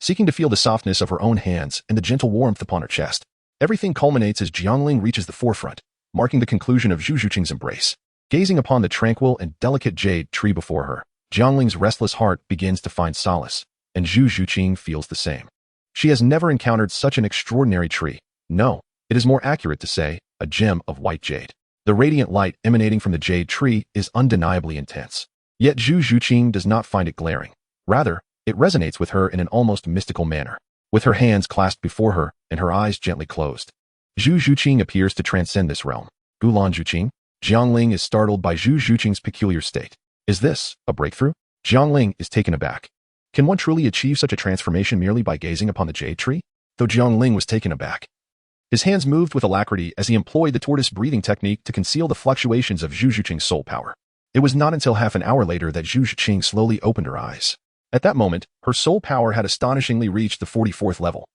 seeking to feel the softness of her own hands and the gentle warmth upon her chest. Everything culminates as Jiang Ling reaches the forefront, marking the conclusion of Zhu Zhiqing's embrace. Gazing upon the tranquil and delicate jade tree before her, Jiang Ling's restless heart begins to find solace, and Zhu Zhiqing feels the same. She has never encountered such an extraordinary tree. No, it is more accurate to say, a gem of white jade. The radiant light emanating from the jade tree is undeniably intense. Yet Zhu Zhiqing does not find it glaring. Rather, it resonates with her in an almost mystical manner. With her hands clasped before her and her eyes gently closed, Zhu Zhiqing appears to transcend this realm. Gulan Zhuqing? Jiang Ling is startled by Zhu Zhiqing's peculiar state. Is this a breakthrough? Jiang Ling is taken aback. Can one truly achieve such a transformation merely by gazing upon the jade tree? Though Jiang Ling was taken aback, his hands moved with alacrity as he employed the tortoise breathing technique to conceal the fluctuations of Zhu Zhiqing's soul power. It was not until half an hour later that Zhu Zhiqing slowly opened her eyes. At that moment, her soul power had astonishingly reached the 44th level.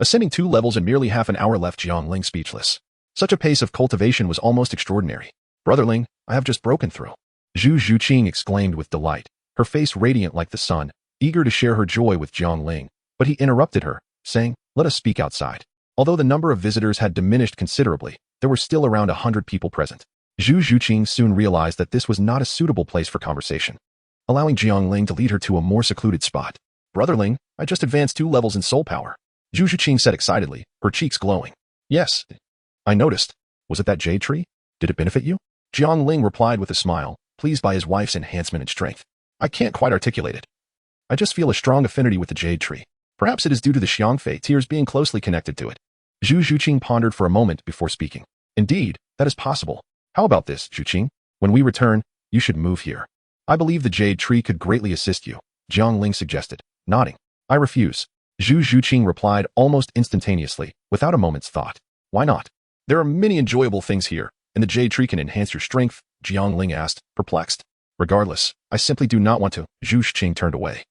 Ascending 2 levels in merely half an hour left Jiang Ling speechless. Such a pace of cultivation was almost extraordinary. "Brotherling, I have just broken through," Zhu Zhiqing exclaimed with delight, her face radiant like the sun, eager to share her joy with Jiang Ling. But he interrupted her, saying, "Let us speak outside." Although the number of visitors had diminished considerably, there were still around 100 people present. Zhu Zhiqing soon realized that this was not a suitable place for conversation, allowing Jiang Ling to lead her to a more secluded spot. "Brotherling, I just advanced 2 levels in soul power," Zhu Zhiqing said excitedly, her cheeks glowing. "Yes, I noticed. Was it that jade tree? Did it benefit you?" Jiang Ling replied with a smile, pleased by his wife's enhancement and strength. "I can't quite articulate it. I just feel a strong affinity with the jade tree. Perhaps it is due to the Xiangfei tears being closely connected to it." Zhu Zhiqing pondered for a moment before speaking. "Indeed, that is possible. How about this, Zhiqing? When we return, you should move here. I believe the jade tree could greatly assist you," Jiang Ling suggested, nodding. "I refuse," Zhu Zhiqing replied almost instantaneously, without a moment's thought. "Why not?" There are many enjoyable things here, and the jade tree can enhance your strength, Jiang Ling asked, perplexed. Regardless, I simply do not want to. Zhu Shiqing turned away,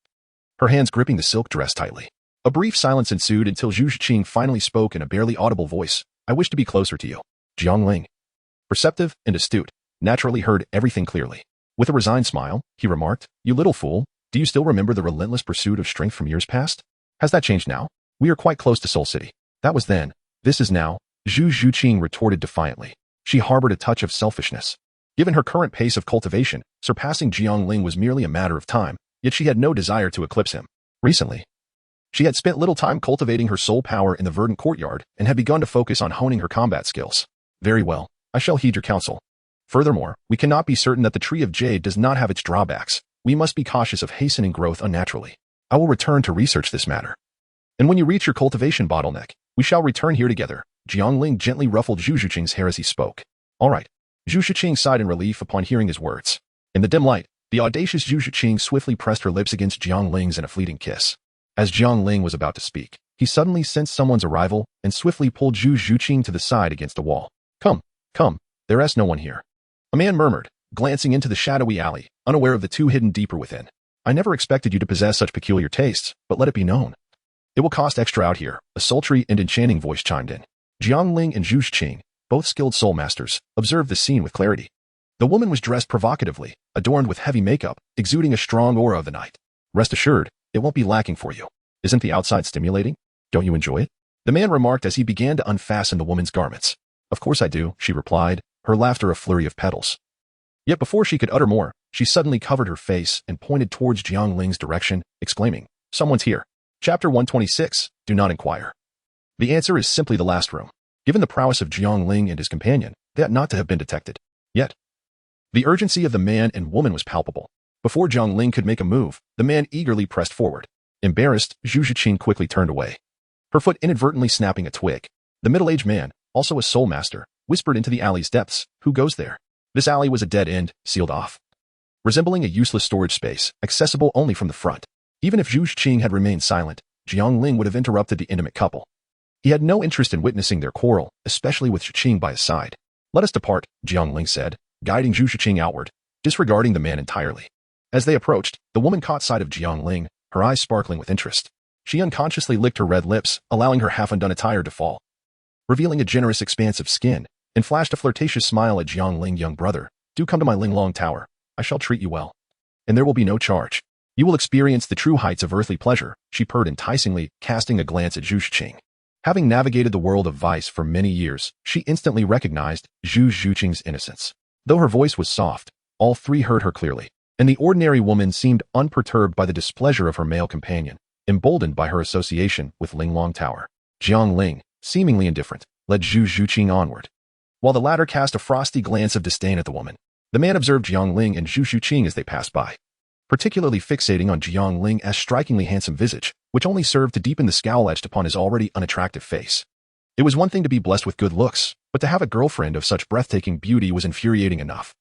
her hands gripping the silk dress tightly. A brief silence ensued until Zhu Shiqing finally spoke in a barely audible voice. I wish to be closer to you. Jiang Ling, perceptive and astute, naturally heard everything clearly. With a resigned smile, he remarked, You little fool, do you still remember the relentless pursuit of strength from years past? Has that changed now? We are quite close to Soul City. That was then. This is now. Zhu Shiqing retorted defiantly. She harbored a touch of selfishness. Given her current pace of cultivation, surpassing Jiang Ling was merely a matter of time, yet she had no desire to eclipse him. Recently, she had spent little time cultivating her soul power in the verdant courtyard and had begun to focus on honing her combat skills. Very well, I shall heed your counsel. Furthermore, we cannot be certain that the Tree of Jade does not have its drawbacks. We must be cautious of hastening growth unnaturally. I will return to research this matter. And when you reach your cultivation bottleneck, we shall return here together. Jiang Ling gently ruffled Zhu Shiqing's hair as he spoke. All right. Zhu Shiqing sighed in relief upon hearing his words. In the dim light, the audacious Zhu Shiqing swiftly pressed her lips against Jiang Ling's in a fleeting kiss. As Jiang Ling was about to speak, he suddenly sensed someone's arrival and swiftly pulled Zhu Shiqing to the side against a wall. Come, there is no one here. A man murmured, glancing into the shadowy alley, unaware of the two hidden deeper within. I never expected you to possess such peculiar tastes, but let it be known. It will cost extra out here, a sultry and enchanting voice chimed in. Jiang Ling and Zhu Shiqing, both skilled soul masters, observed the scene with clarity. The woman was dressed provocatively, adorned with heavy makeup, exuding a strong aura of the night. Rest assured, it won't be lacking for you. Isn't the outside stimulating? Don't you enjoy it? The man remarked as he began to unfasten the woman's garments. Of course I do, she replied, her laughter a flurry of petals. Yet before she could utter more, she suddenly covered her face and pointed towards Jiang Ling's direction, exclaiming, Someone's here. Chapter 126, Do Not Inquire. The answer is simply the last room. Given the prowess of Jiang Ling and his companion, they ought not to have been detected. Yet, the urgency of the man and woman was palpable. Before Jiang Ling could make a move, the man eagerly pressed forward. Embarrassed, Zhu Shiqing quickly turned away, her foot inadvertently snapping a twig. The middle-aged man, also a soul master, whispered into the alley's depths, Who goes there? This alley was a dead end, sealed off, resembling a useless storage space, accessible only from the front. Even if Zhu Shiqing had remained silent, Jiang Ling would have interrupted the intimate couple. He had no interest in witnessing their quarrel, especially with Shiqing by his side. Let us depart, Jiang Ling said, guiding Zhu Shiqing outward, disregarding the man entirely. As they approached, the woman caught sight of Jiang Ling, her eyes sparkling with interest. She unconsciously licked her red lips, allowing her half-undone attire to fall, revealing a generous expanse of skin, and flashed a flirtatious smile at Jiang Ling. Young brother, do come to my Linglong Tower. I shall treat you well. And there will be no charge. You will experience the true heights of earthly pleasure, she purred enticingly, casting a glance at Zhu Shiqing. Having navigated the world of vice for many years, she instantly recognized Zhu Shiqing's innocence. Though her voice was soft, all three heard her clearly, and the ordinary woman seemed unperturbed by the displeasure of her male companion, emboldened by her association with Linglong Tower. Jiang Ling, seemingly indifferent, led Zhu Shiqing onward, while the latter cast a frosty glance of disdain at the woman. The man observed Jiang Ling and Zhu Shiqing as they passed by, particularly fixating on Jiang Ling's strikingly handsome visage, which only served to deepen the scowl etched upon his already unattractive face. It was one thing to be blessed with good looks, but to have a girlfriend of such breathtaking beauty was infuriating enough.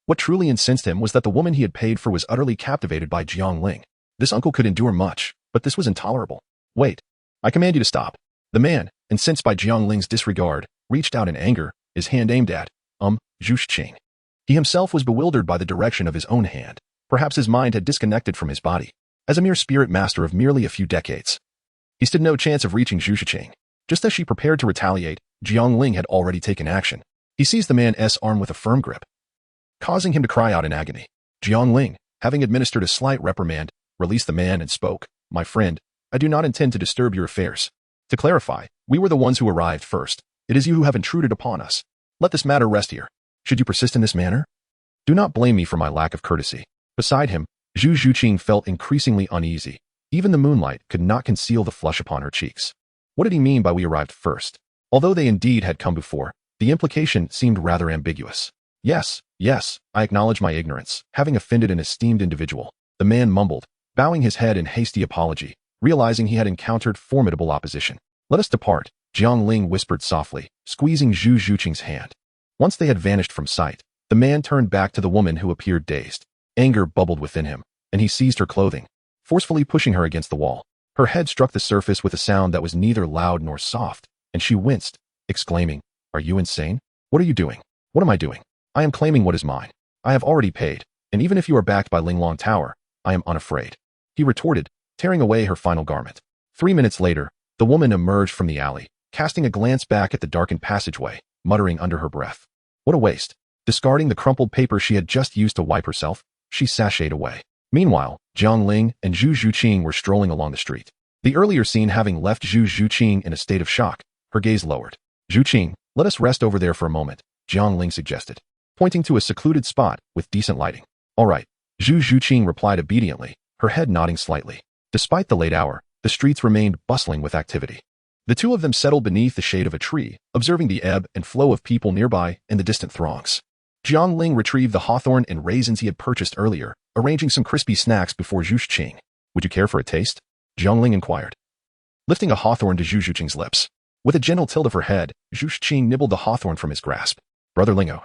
What truly incensed him was that the woman he had paid for was utterly captivated by Jiang Ling. This uncle could endure much, but this was intolerable. Wait, I command you to stop. The man, incensed by Jiang Ling's disregard, reached out in anger, his hand aimed at, Zhu Shiqing. He himself was bewildered by the direction of his own hand. Perhaps his mind had disconnected from his body. As a mere spirit master of merely a few decades, he stood no chance of reaching Zhu Shiqing. Just as she prepared to retaliate, Jiang Ling had already taken action. He seized the man's arm with a firm grip, causing him to cry out in agony. Jiang Ling, having administered a slight reprimand, released the man and spoke, My friend, I do not intend to disturb your affairs. To clarify, we were the ones who arrived first. It is you who have intruded upon us. Let this matter rest here. Should you persist in this manner, do not blame me for my lack of courtesy. Beside him, Zhu Shiqing felt increasingly uneasy. Even the moonlight could not conceal the flush upon her cheeks. What did he mean by we arrived first? Although they indeed had come before, the implication seemed rather ambiguous. Yes, I acknowledge my ignorance, having offended an esteemed individual, the man mumbled, bowing his head in hasty apology, realizing he had encountered formidable opposition. Let us depart, Jiang Ling whispered softly, squeezing Zhu Shiqing's hand. Once they had vanished from sight, the man turned back to the woman who appeared dazed. Anger bubbled within him, and he seized her clothing, forcefully pushing her against the wall. Her head struck the surface with a sound that was neither loud nor soft, and she winced, exclaiming, Are you insane? What are you doing? What am I doing? I am claiming what is mine. I have already paid, and even if you are backed by Linglong Tower, I am unafraid. He retorted, tearing away her final garment. 3 minutes later, the woman emerged from the alley, casting a glance back at the darkened passageway, muttering under her breath. What a waste. Discarding the crumpled paper she had just used to wipe herself, she sashayed away. Meanwhile, Jiang Ling and Zhu Zhuqing were strolling along the street. The earlier scene having left Zhu Zhuqing in a state of shock, her gaze lowered. Zhuqing, let us rest over there for a moment, Jiang Ling suggested, pointing to a secluded spot with decent lighting. All right, Zhu Zhuqing replied obediently, her head nodding slightly. Despite the late hour, the streets remained bustling with activity. The two of them settled beneath the shade of a tree, observing the ebb and flow of people nearby and the distant throngs. Jiang Ling retrieved the hawthorn and raisins he had purchased earlier, arranging some crispy snacks before Zhu Zhuqing. Would you care for a taste? Jiang Ling inquired, lifting a hawthorn to Zhu Zhuqing's lips. With a gentle tilt of her head, Zhu Zhuqing nibbled the hawthorn from his grasp. Brother Lingo,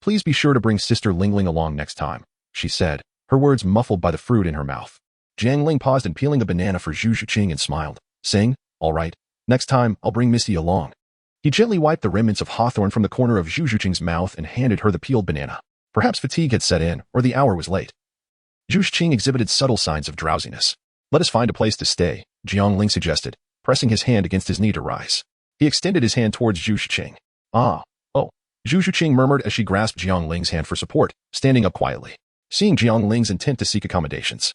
please be sure to bring Sister Lingling along next time, she said, her words muffled by the fruit in her mouth. Jiang Ling paused in peeling a banana for Zhu Zhuqing and smiled, saying, all right, next time I'll bring Misty along. He gently wiped the remnants of hawthorn from the corner of Zhu Zhuqing's mouth and handed her the peeled banana. Perhaps fatigue had set in, or the hour was late. Zhu Zhuqing exhibited subtle signs of drowsiness. Let us find a place to stay, Jiang Ling suggested, pressing his hand against his knee to rise. He extended his hand towards Zhu Zhuqing. Oh. Zhu Zhuqing murmured as she grasped Jiang Ling's hand for support, standing up quietly. Seeing Jiang Ling's intent to seek accommodations,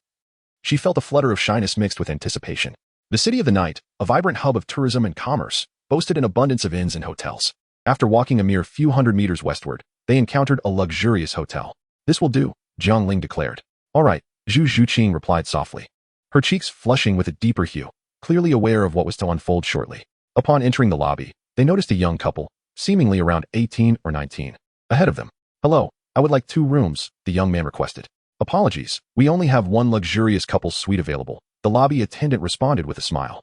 she felt a flutter of shyness mixed with anticipation. The city of the night, a vibrant hub of tourism and commerce, boasted an abundance of inns and hotels. After walking a mere few hundred meters westward, they encountered a luxurious hotel. This will do, Jiang Ling declared. All right, Zhu Zhuqing replied softly, her cheeks flushing with a deeper hue, clearly aware of what was to unfold shortly. Upon entering the lobby, they noticed a young couple, seemingly around 18 or 19, ahead of them. Hello, I would like 2 rooms, the young man requested. Apologies, we only have one luxurious couple's suite available, the lobby attendant responded with a smile.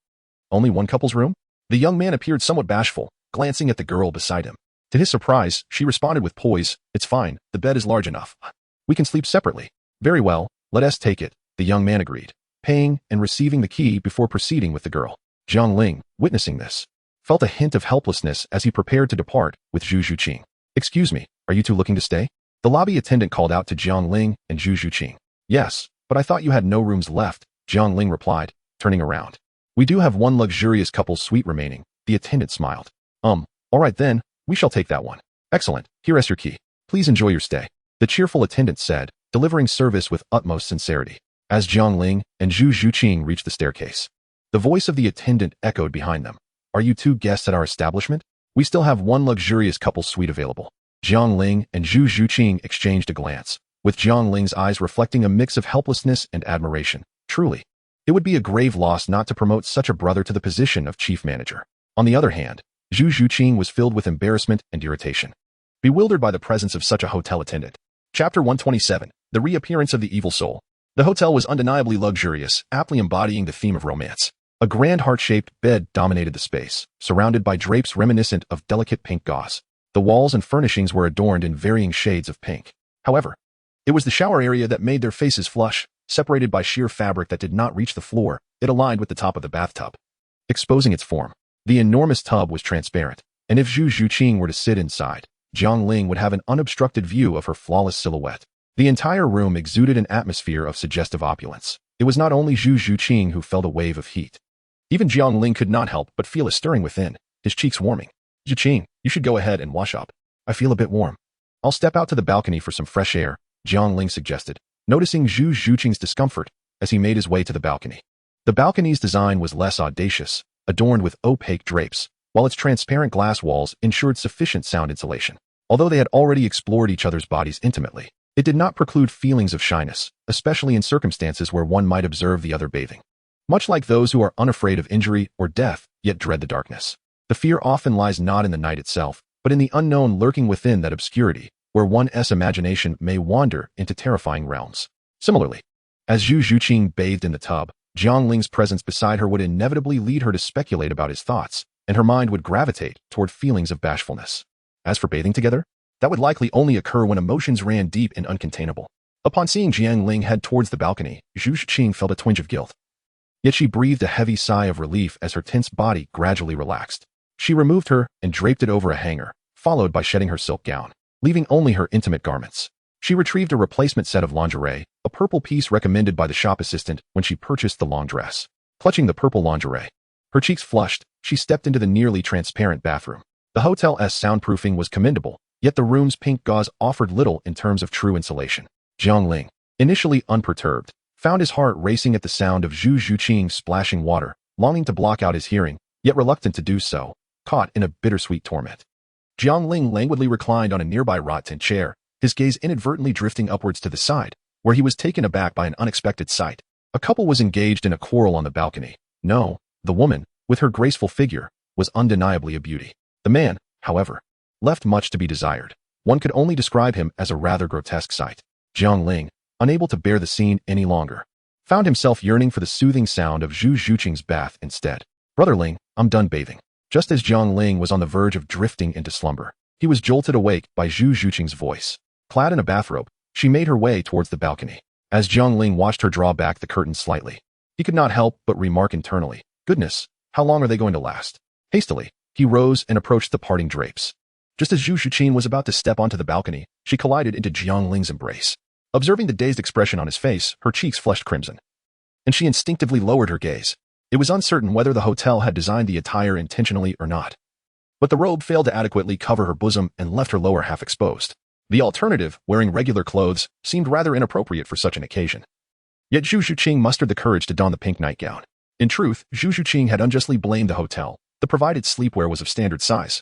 Only one couple's room? The young man appeared somewhat bashful, glancing at the girl beside him. To his surprise, she responded with poise, it's fine, the bed is large enough. We can sleep separately. Very well, let us take it, the young man agreed, paying and receiving the key before proceeding with the girl. Jiang Ling, witnessing this, felt a hint of helplessness as he prepared to depart with Zhu Zhuqing. Excuse me, are you two looking to stay? The lobby attendant called out to Jiang Ling and Zhu Zhuqing. Yes, but I thought you had no rooms left, Jiang Ling replied, turning around. We do have one luxurious couple's suite remaining, the attendant smiled. All right then, we shall take that one. Excellent, here is your key. Please enjoy your stay, the cheerful attendant said, delivering service with utmost sincerity. As Jiang Ling and Zhu Zhuqing reached the staircase, the voice of the attendant echoed behind them. Are you 2 guests at our establishment? We still have one luxurious couple's suite available. Jiang Ling and Zhu Zhuqing exchanged a glance, with Jiang Ling's eyes reflecting a mix of helplessness and admiration. Truly, it would be a grave loss not to promote such a brother to the position of chief manager. On the other hand, Zhu Zhuqing was filled with embarrassment and irritation, bewildered by the presence of such a hotel attendant. Chapter 127, The Reappearance of the Evil Soul. The hotel was undeniably luxurious, aptly embodying the theme of romance. A grand heart-shaped bed dominated the space, surrounded by drapes reminiscent of delicate pink gauze. The walls and furnishings were adorned in varying shades of pink. However, it was the shower area that made their faces flush, separated by sheer fabric that did not reach the floor. It aligned with the top of the bathtub, exposing its form. The enormous tub was transparent, and if Zhu Zhuqing were to sit inside, Jiang Ling would have an unobstructed view of her flawless silhouette. The entire room exuded an atmosphere of suggestive opulence. It was not only Zhu Zhuqing who felt a wave of heat. Even Jiang Ling could not help but feel a stirring within, his cheeks warming. Zhuqing, you should go ahead and wash up. I feel a bit warm. I'll step out to the balcony for some fresh air, Jiang Ling suggested, noticing Zhu Zhuqing's discomfort as he made his way to the balcony. The balcony's design was less audacious, adorned with opaque drapes, while its transparent glass walls ensured sufficient sound insulation. Although they had already explored each other's bodies intimately, it did not preclude feelings of shyness, especially in circumstances where one might observe the other bathing. Much like those who are unafraid of injury or death, yet dread the darkness. The fear often lies not in the night itself, but in the unknown lurking within that obscurity, where one's imagination may wander into terrifying realms. Similarly, as Zhu Zhuqing bathed in the tub, Jiang Ling's presence beside her would inevitably lead her to speculate about his thoughts, and her mind would gravitate toward feelings of bashfulness. As for bathing together, that would likely only occur when emotions ran deep and uncontainable. Upon seeing Jiang Ling head towards the balcony, Zhu Zhuqing felt a twinge of guilt. Yet she breathed a heavy sigh of relief as her tense body gradually relaxed. She removed her and draped it over a hanger, followed by shedding her silk gown, leaving only her intimate garments. She retrieved a replacement set of lingerie, a purple piece recommended by the shop assistant when she purchased the long dress. Clutching the purple lingerie, her cheeks flushed, she stepped into the nearly transparent bathroom. The hotel's soundproofing was commendable, yet the room's pink gauze offered little in terms of true insulation. Jiang Ling, initially unperturbed, found his heart racing at the sound of Zhu Zhuqing splashing water, longing to block out his hearing, yet reluctant to do so, caught in a bittersweet torment. Jiang Ling languidly reclined on a nearby rot-tin chair, his gaze inadvertently drifting upwards to the side, where he was taken aback by an unexpected sight. A couple was engaged in a quarrel on the balcony. No, the woman, with her graceful figure, was undeniably a beauty. The man, however, left much to be desired. One could only describe him as a rather grotesque sight. Jiang Ling, unable to bear the scene any longer, found himself yearning for the soothing sound of Zhu Zhuqing's bath instead. Brother Ling, I'm done bathing. Just as Jiang Ling was on the verge of drifting into slumber, he was jolted awake by Zhu Zhuqing's voice. Clad in a bathrobe, she made her way towards the balcony. As Jiang Ling watched her draw back the curtain slightly, he could not help but remark internally, "Goodness, how long are they going to last?" Hastily, he rose and approached the parting drapes. Just as Zhu Zhuqing was about to step onto the balcony, she collided into Jiang Ling's embrace. Observing the dazed expression on his face, her cheeks flushed crimson, and she instinctively lowered her gaze. It was uncertain whether the hotel had designed the attire intentionally or not, but the robe failed to adequately cover her bosom and left her lower half exposed. The alternative, wearing regular clothes, seemed rather inappropriate for such an occasion. Yet Zhu Zhuqing mustered the courage to don the pink nightgown. In truth, Zhu Zhuqing had unjustly blamed the hotel. The provided sleepwear was of standard size,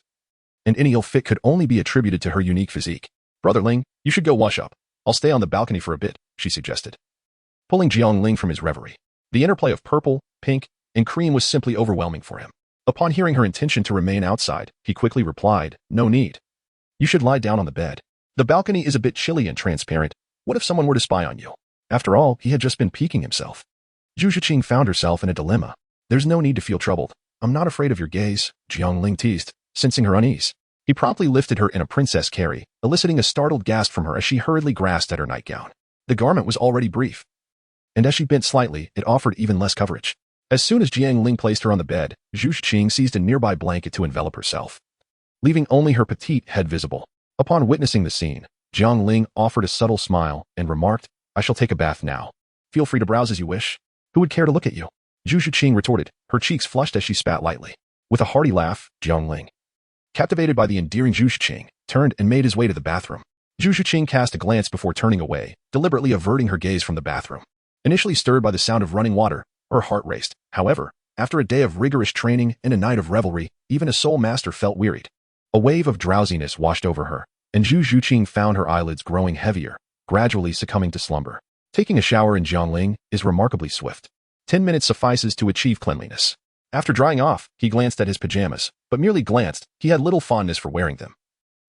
and any ill fit could only be attributed to her unique physique. "Brother Ling, you should go wash up. I'll stay on the balcony for a bit," she suggested, pulling Jiang Ling from his reverie. The interplay of purple, pink, and cream was simply overwhelming for him. Upon hearing her intention to remain outside, he quickly replied, "No need. You should lie down on the bed. The balcony is a bit chilly and transparent. What if someone were to spy on you?" After all, he had just been piquing himself. Zhu Zhuqing found herself in a dilemma. "There's no need to feel troubled. I'm not afraid of your gaze," Jiang Ling teased, sensing her unease. He promptly lifted her in a princess carry, eliciting a startled gasp from her as she hurriedly grasped at her nightgown. The garment was already brief, and as she bent slightly, it offered even less coverage. As soon as Jiang Ling placed her on the bed, Zhu Zhuqing seized a nearby blanket to envelop herself, leaving only her petite head visible. Upon witnessing the scene, Jiang Ling offered a subtle smile and remarked, "I shall take a bath now. Feel free to browse as you wish. Who would care to look at you?" Zhu Zhuqing retorted, her cheeks flushed as she spat lightly. With a hearty laugh, Jiang Ling, captivated by the endearing Zhu Zhuqing, turned and made his way to the bathroom. Zhu Zhuqing cast a glance before turning away, deliberately averting her gaze from the bathroom. Initially stirred by the sound of running water, her heart raced. However, after a day of rigorous training and a night of revelry, even a soul master felt wearied. A wave of drowsiness washed over her, and Zhu Zhuqing found her eyelids growing heavier, gradually succumbing to slumber. Taking a shower in Jiang Ling is remarkably swift. 10 minutes suffices to achieve cleanliness. After drying off, he glanced at his pajamas, but merely glanced, he had little fondness for wearing them.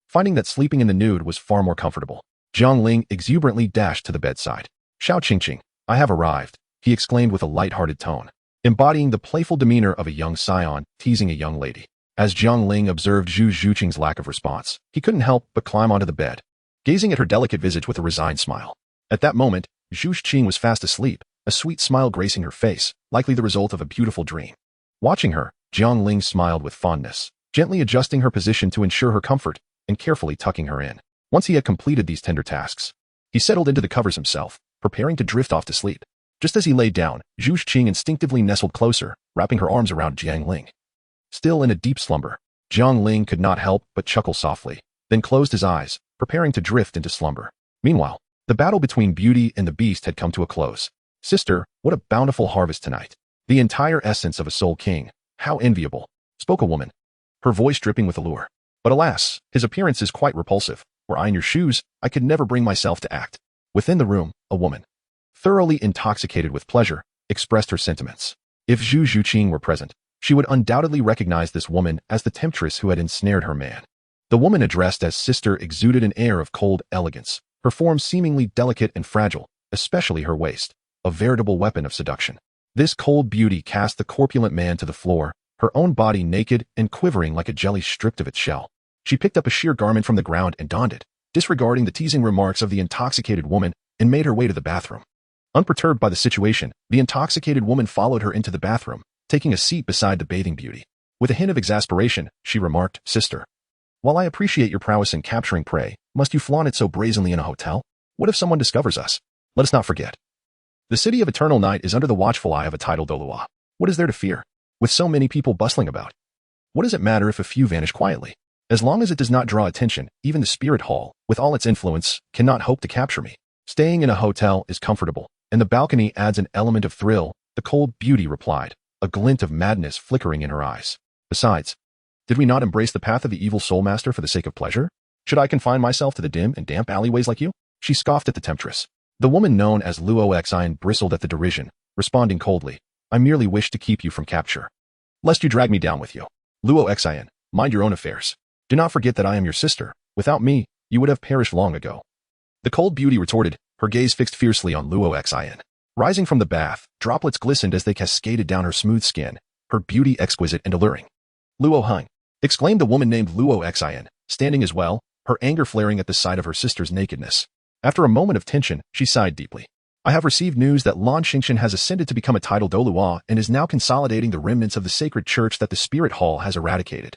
Finding that sleeping in the nude was far more comfortable, Jiang Ling exuberantly dashed to the bedside. "Xiao Qingqing, I have arrived," he exclaimed with a light-hearted tone, embodying the playful demeanor of a young scion teasing a young lady. As Jiang Ling observed Zhu Zhuqing's lack of response, he couldn't help but climb onto the bed, gazing at her delicate visage with a resigned smile. At that moment, Zhu Zhuqing was fast asleep, a sweet smile gracing her face, likely the result of a beautiful dream. Watching her, Jiang Ling smiled with fondness, gently adjusting her position to ensure her comfort and carefully tucking her in. Once he had completed these tender tasks, he settled into the covers himself, preparing to drift off to sleep. Just as he lay down, Zhu Zhuqing instinctively nestled closer, wrapping her arms around Jiang Ling. Still in a deep slumber, Jiang Ling could not help but chuckle softly, then closed his eyes, preparing to drift into slumber. Meanwhile, the battle between Beauty and the Beast had come to a close. "Sister, what a bountiful harvest tonight. The entire essence of a soul king. How enviable," spoke a woman, her voice dripping with allure. "But alas, his appearance is quite repulsive. Were I in your shoes, I could never bring myself to act." Within the room, a woman, thoroughly intoxicated with pleasure, expressed her sentiments. If Zhu Zhuqing were present, she would undoubtedly recognize this woman as the temptress who had ensnared her man. The woman addressed as sister exuded an air of cold elegance, her form seemingly delicate and fragile, especially her waist, a veritable weapon of seduction. This cold beauty cast the corpulent man to the floor, her own body naked and quivering like a jelly stripped of its shell. She picked up a sheer garment from the ground and donned it, disregarding the teasing remarks of the intoxicated woman, and made her way to the bathroom. Unperturbed by the situation, the intoxicated woman followed her into the bathroom, taking a seat beside the bathing beauty. With a hint of exasperation, she remarked, "Sister, While I appreciate your prowess in capturing prey, must you flaunt it so brazenly in a hotel? What if someone discovers us? Let us not forget. The city of eternal night is under the watchful eye of a tidal Douluo. What is there to fear? With so many people bustling about. What does it matter if a few vanish quietly? As long as it does not draw attention, even the spirit hall, with all its influence, cannot hope to capture me. Staying in a hotel is comfortable, and the balcony adds an element of thrill, the cold beauty replied, a glint of madness flickering in her eyes. Besides, did we not embrace the path of the evil soul master for the sake of pleasure? Should I confine myself to the dim and damp alleyways like you? She scoffed at the temptress. The woman known as Luo Xian bristled at the derision, responding coldly, I merely wish to keep you from capture. Lest you drag me down with you. Luo Xian, mind your own affairs. Do not forget that I am your sister. Without me, you would have perished long ago. The cold beauty retorted, her gaze fixed fiercely on Luo Xian. Rising from the bath, droplets glistened as they cascaded down her smooth skin, her beauty exquisite and alluring. Luo Hung, exclaimed the woman named Luo Xian, standing as well, her anger flaring at the sight of her sister's nakedness. After a moment of tension, she sighed deeply. I have received news that Lan Xingqian has ascended to become a tidal Douluo and is now consolidating the remnants of the sacred church that the spirit hall has eradicated.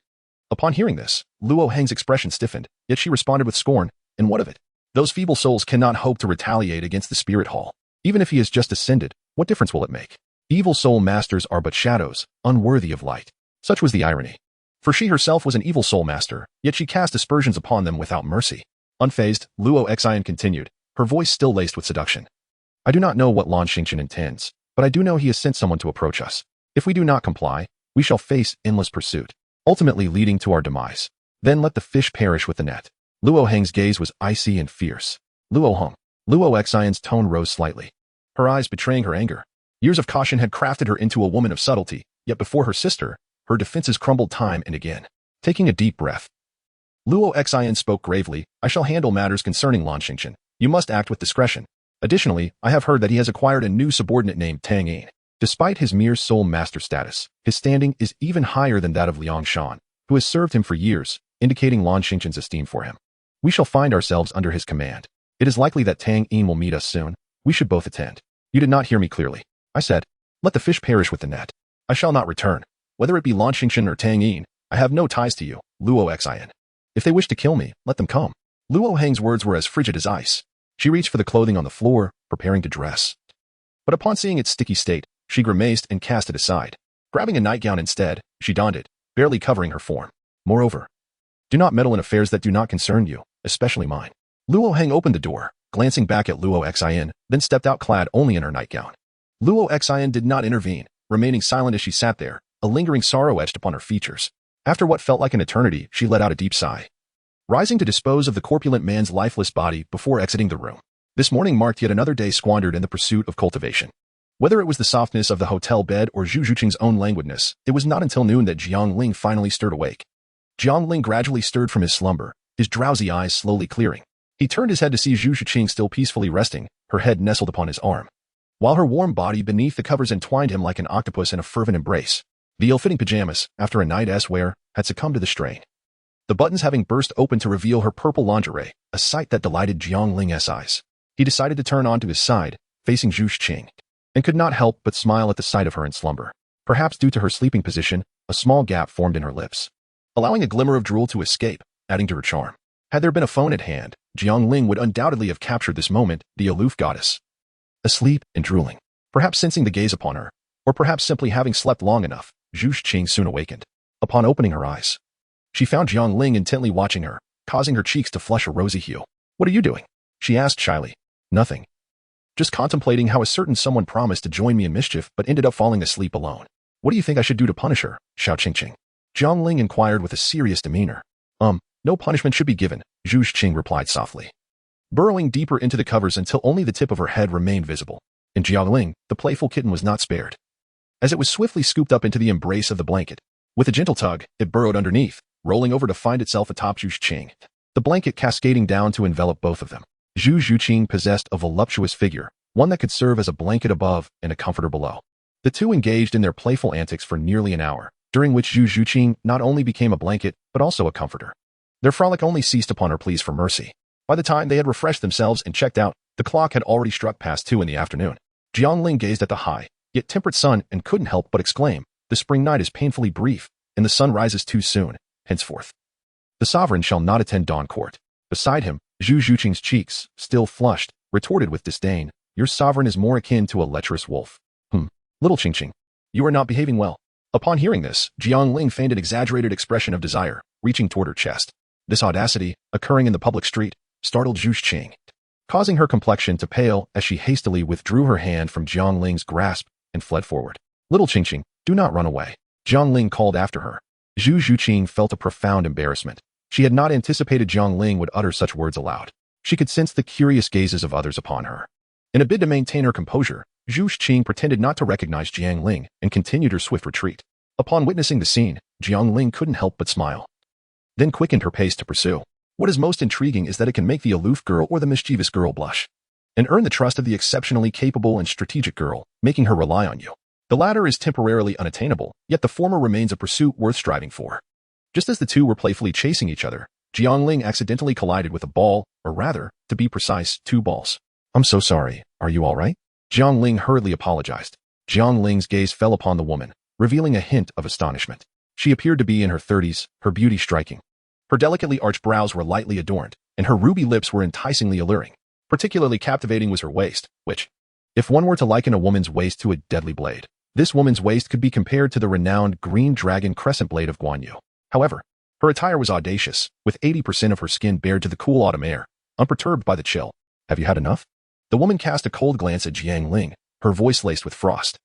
Upon hearing this, Luo Heng's expression stiffened, yet she responded with scorn, and what of it? Those feeble souls cannot hope to retaliate against the spirit hall. Even if he has just ascended, what difference will it make? Evil soul masters are but shadows, unworthy of light. Such was the irony. For she herself was an evil soul master, yet she cast aspersions upon them without mercy. Unfazed, Luo Xian continued, her voice still laced with seduction. I do not know what Lan Xingqian intends, but I do know he has sent someone to approach us. If we do not comply, we shall face endless pursuit, ultimately leading to our demise. Then let the fish perish with the net. Luo Heng's gaze was icy and fierce. Luo Heng. Luo Xian's tone rose slightly, her eyes betraying her anger. Years of caution had crafted her into a woman of subtlety, yet before her sister, her defenses crumbled time and again. Taking a deep breath, Luo Xian spoke gravely, I shall handle matters concerning Lan Xingqian. You must act with discretion. Additionally, I have heard that he has acquired a new subordinate named Tang Yin. Despite his mere soul master status, his standing is even higher than that of Liang Shan, who has served him for years, indicating Lan Xingqian's esteem for him. We shall find ourselves under his command. It is likely that Tang Yin will meet us soon. We should both attend. You did not hear me clearly. I said, let the fish perish with the net. I shall not return. Whether it be Lan Xingqian or Tang Yin, I have no ties to you, Luo Xian. If they wish to kill me, let them come. Luo Heng's words were as frigid as ice. She reached for the clothing on the floor, preparing to dress. But upon seeing its sticky state, she grimaced and cast it aside. Grabbing a nightgown instead, she donned it, barely covering her form. Moreover, do not meddle in affairs that do not concern you, especially mine. Luo Heng opened the door, glancing back at Luo Xian, then stepped out clad only in her nightgown. Luo Xian did not intervene, remaining silent as she sat there, a lingering sorrow etched upon her features. After what felt like an eternity, she let out a deep sigh, rising to dispose of the corpulent man's lifeless body before exiting the room. This morning marked yet another day squandered in the pursuit of cultivation. Whether it was the softness of the hotel bed or Zhu Zhuqing's own languidness, it was not until noon that Jiang Ling finally stirred awake. Jiang Ling gradually stirred from his slumber, his drowsy eyes slowly clearing. He turned his head to see Zhu Zhuqing still peacefully resting, her head nestled upon his arm, while her warm body beneath the covers entwined him like an octopus in a fervent embrace. The ill-fitting pajamas, after a night's wear, had succumbed to the strain, the buttons having burst open to reveal her purple lingerie, a sight that delighted Jiang Ling's eyes. He decided to turn onto his side, facing Zhu Zhuqing, and could not help but smile at the sight of her in slumber. Perhaps due to her sleeping position, a small gap formed in her lips, allowing a glimmer of drool to escape, adding to her charm. Had there been a phone at hand, Jiang Ling would undoubtedly have captured this moment, the aloof goddess, asleep and drooling, perhaps sensing the gaze upon her, or perhaps simply having slept long enough. Zhu Zhuqing soon awakened. Upon opening her eyes, she found Jiang Ling intently watching her, causing her cheeks to flush a rosy hue. What are you doing? She asked shyly. Nothing. Just contemplating how a certain someone promised to join me in mischief but ended up falling asleep alone. What do you think I should do to punish her? Xiao Qingqing. Jiang Ling inquired with a serious demeanor. No punishment should be given, Zhu Zhuqing replied softly, burrowing deeper into the covers until only the tip of her head remained visible. In Jiang Ling, the playful kitten was not spared, as it was swiftly scooped up into the embrace of the blanket. With a gentle tug, it burrowed underneath, rolling over to find itself atop Zhu Zhuqing, the blanket cascading down to envelop both of them. Zhu Zhuqing possessed a voluptuous figure, one that could serve as a blanket above and a comforter below. The two engaged in their playful antics for nearly an hour, during which Zhu Zhuqing not only became a blanket, but also a comforter. Their frolic only ceased upon her pleas for mercy. By the time they had refreshed themselves and checked out, the clock had already struck past 2 in the afternoon. Jiang Ling gazed at the high, yet temperate sun and couldn't help but exclaim, the spring night is painfully brief, and the sun rises too soon, henceforth. The sovereign shall not attend dawn court. Beside him, Zhu Zhuqing's cheeks, still flushed, retorted with disdain, your sovereign is more akin to a lecherous wolf. Little Qingqing, you are not behaving well. Upon hearing this, Jiang Ling feigned an exaggerated expression of desire, reaching toward her chest. This audacity, occurring in the public street, startled Zhu Zhuqing, causing her complexion to pale as she hastily withdrew her hand from Jiang Ling's grasp and fled forward. Little Qingqing, do not run away. Jiang Ling called after her. Zhu Zhuqing felt a profound embarrassment. She had not anticipated Jiang Ling would utter such words aloud. She could sense the curious gazes of others upon her. In a bid to maintain her composure, Zhu Zhuqing pretended not to recognize Jiang Ling and continued her swift retreat. Upon witnessing the scene, Jiang Ling couldn't help but smile, then quickened her pace to pursue. What is most intriguing is that it can make the aloof girl or the mischievous girl blush, and earn the trust of the exceptionally capable and strategic girl, making her rely on you. The latter is temporarily unattainable, yet the former remains a pursuit worth striving for. Just as the two were playfully chasing each other, Jiang Ling accidentally collided with a ball, or rather, to be precise, two balls. I'm so sorry, are you all right? Jiang Ling hurriedly apologized. Jiang Ling's gaze fell upon the woman, revealing a hint of astonishment. She appeared to be in her 30s, her beauty striking. Her delicately arched brows were lightly adorned, and her ruby lips were enticingly alluring. Particularly captivating was her waist, which, if one were to liken a woman's waist to a deadly blade, this woman's waist could be compared to the renowned green dragon crescent blade of Guan Yu. However, her attire was audacious, with 80% of her skin bared to the cool autumn air, unperturbed by the chill. Have you had enough? The woman cast a cold glance at Jiang Ling, her voice laced with frost.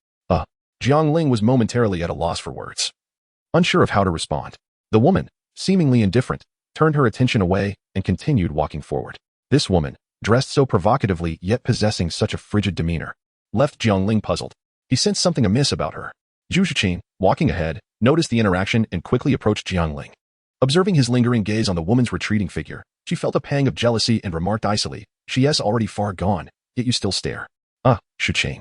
Jiang Ling was momentarily at a loss for words, unsure of how to respond. The woman, seemingly indifferent, turned her attention away and continued walking forward. This woman, dressed so provocatively yet possessing such a frigid demeanor, left Jiang Ling puzzled. He sensed something amiss about her. Zhu Zhuqing, walking ahead, noticed the interaction and quickly approached Jiang Ling. Observing his lingering gaze on the woman's retreating figure, she felt a pang of jealousy and remarked icily, she is already far gone, yet you still stare. Zhuqing.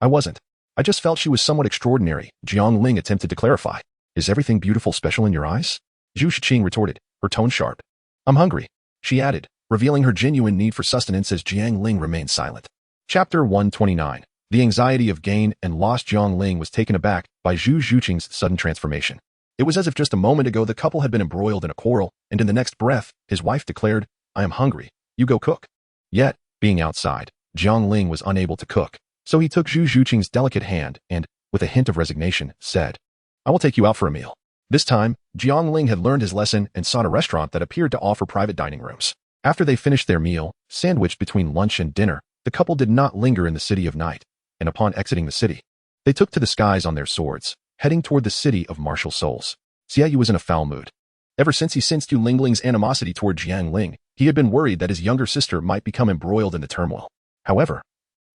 I wasn't. I just felt she was somewhat extraordinary, Jiang Ling attempted to clarify. Is everything beautiful special in your eyes? Zhu Zhuqing retorted, her tone sharp. I'm hungry, she added, revealing her genuine need for sustenance as Jiang Ling remained silent. Chapter 129. The anxiety of gain and loss. Jiang Ling was taken aback by Zhu Zhuqing's sudden transformation. It was as if just a moment ago the couple had been embroiled in a quarrel, and in the next breath, his wife declared, I am hungry, you go cook. Yet, being outside, Jiang Ling was unable to cook, so he took Zhu Zhuqing's delicate hand and, with a hint of resignation, said, I will take you out for a meal. This time, Jiang Ling had learned his lesson and sought a restaurant that appeared to offer private dining rooms. After they finished their meal, sandwiched between lunch and dinner, the couple did not linger in the city of night, and upon exiting the city, they took to the skies on their swords, heading toward the city of martial souls. Xie Yu was in a foul mood. Ever since he sensed Yu Lingling's animosity toward Jiang Ling, he had been worried that his younger sister might become embroiled in the turmoil. However,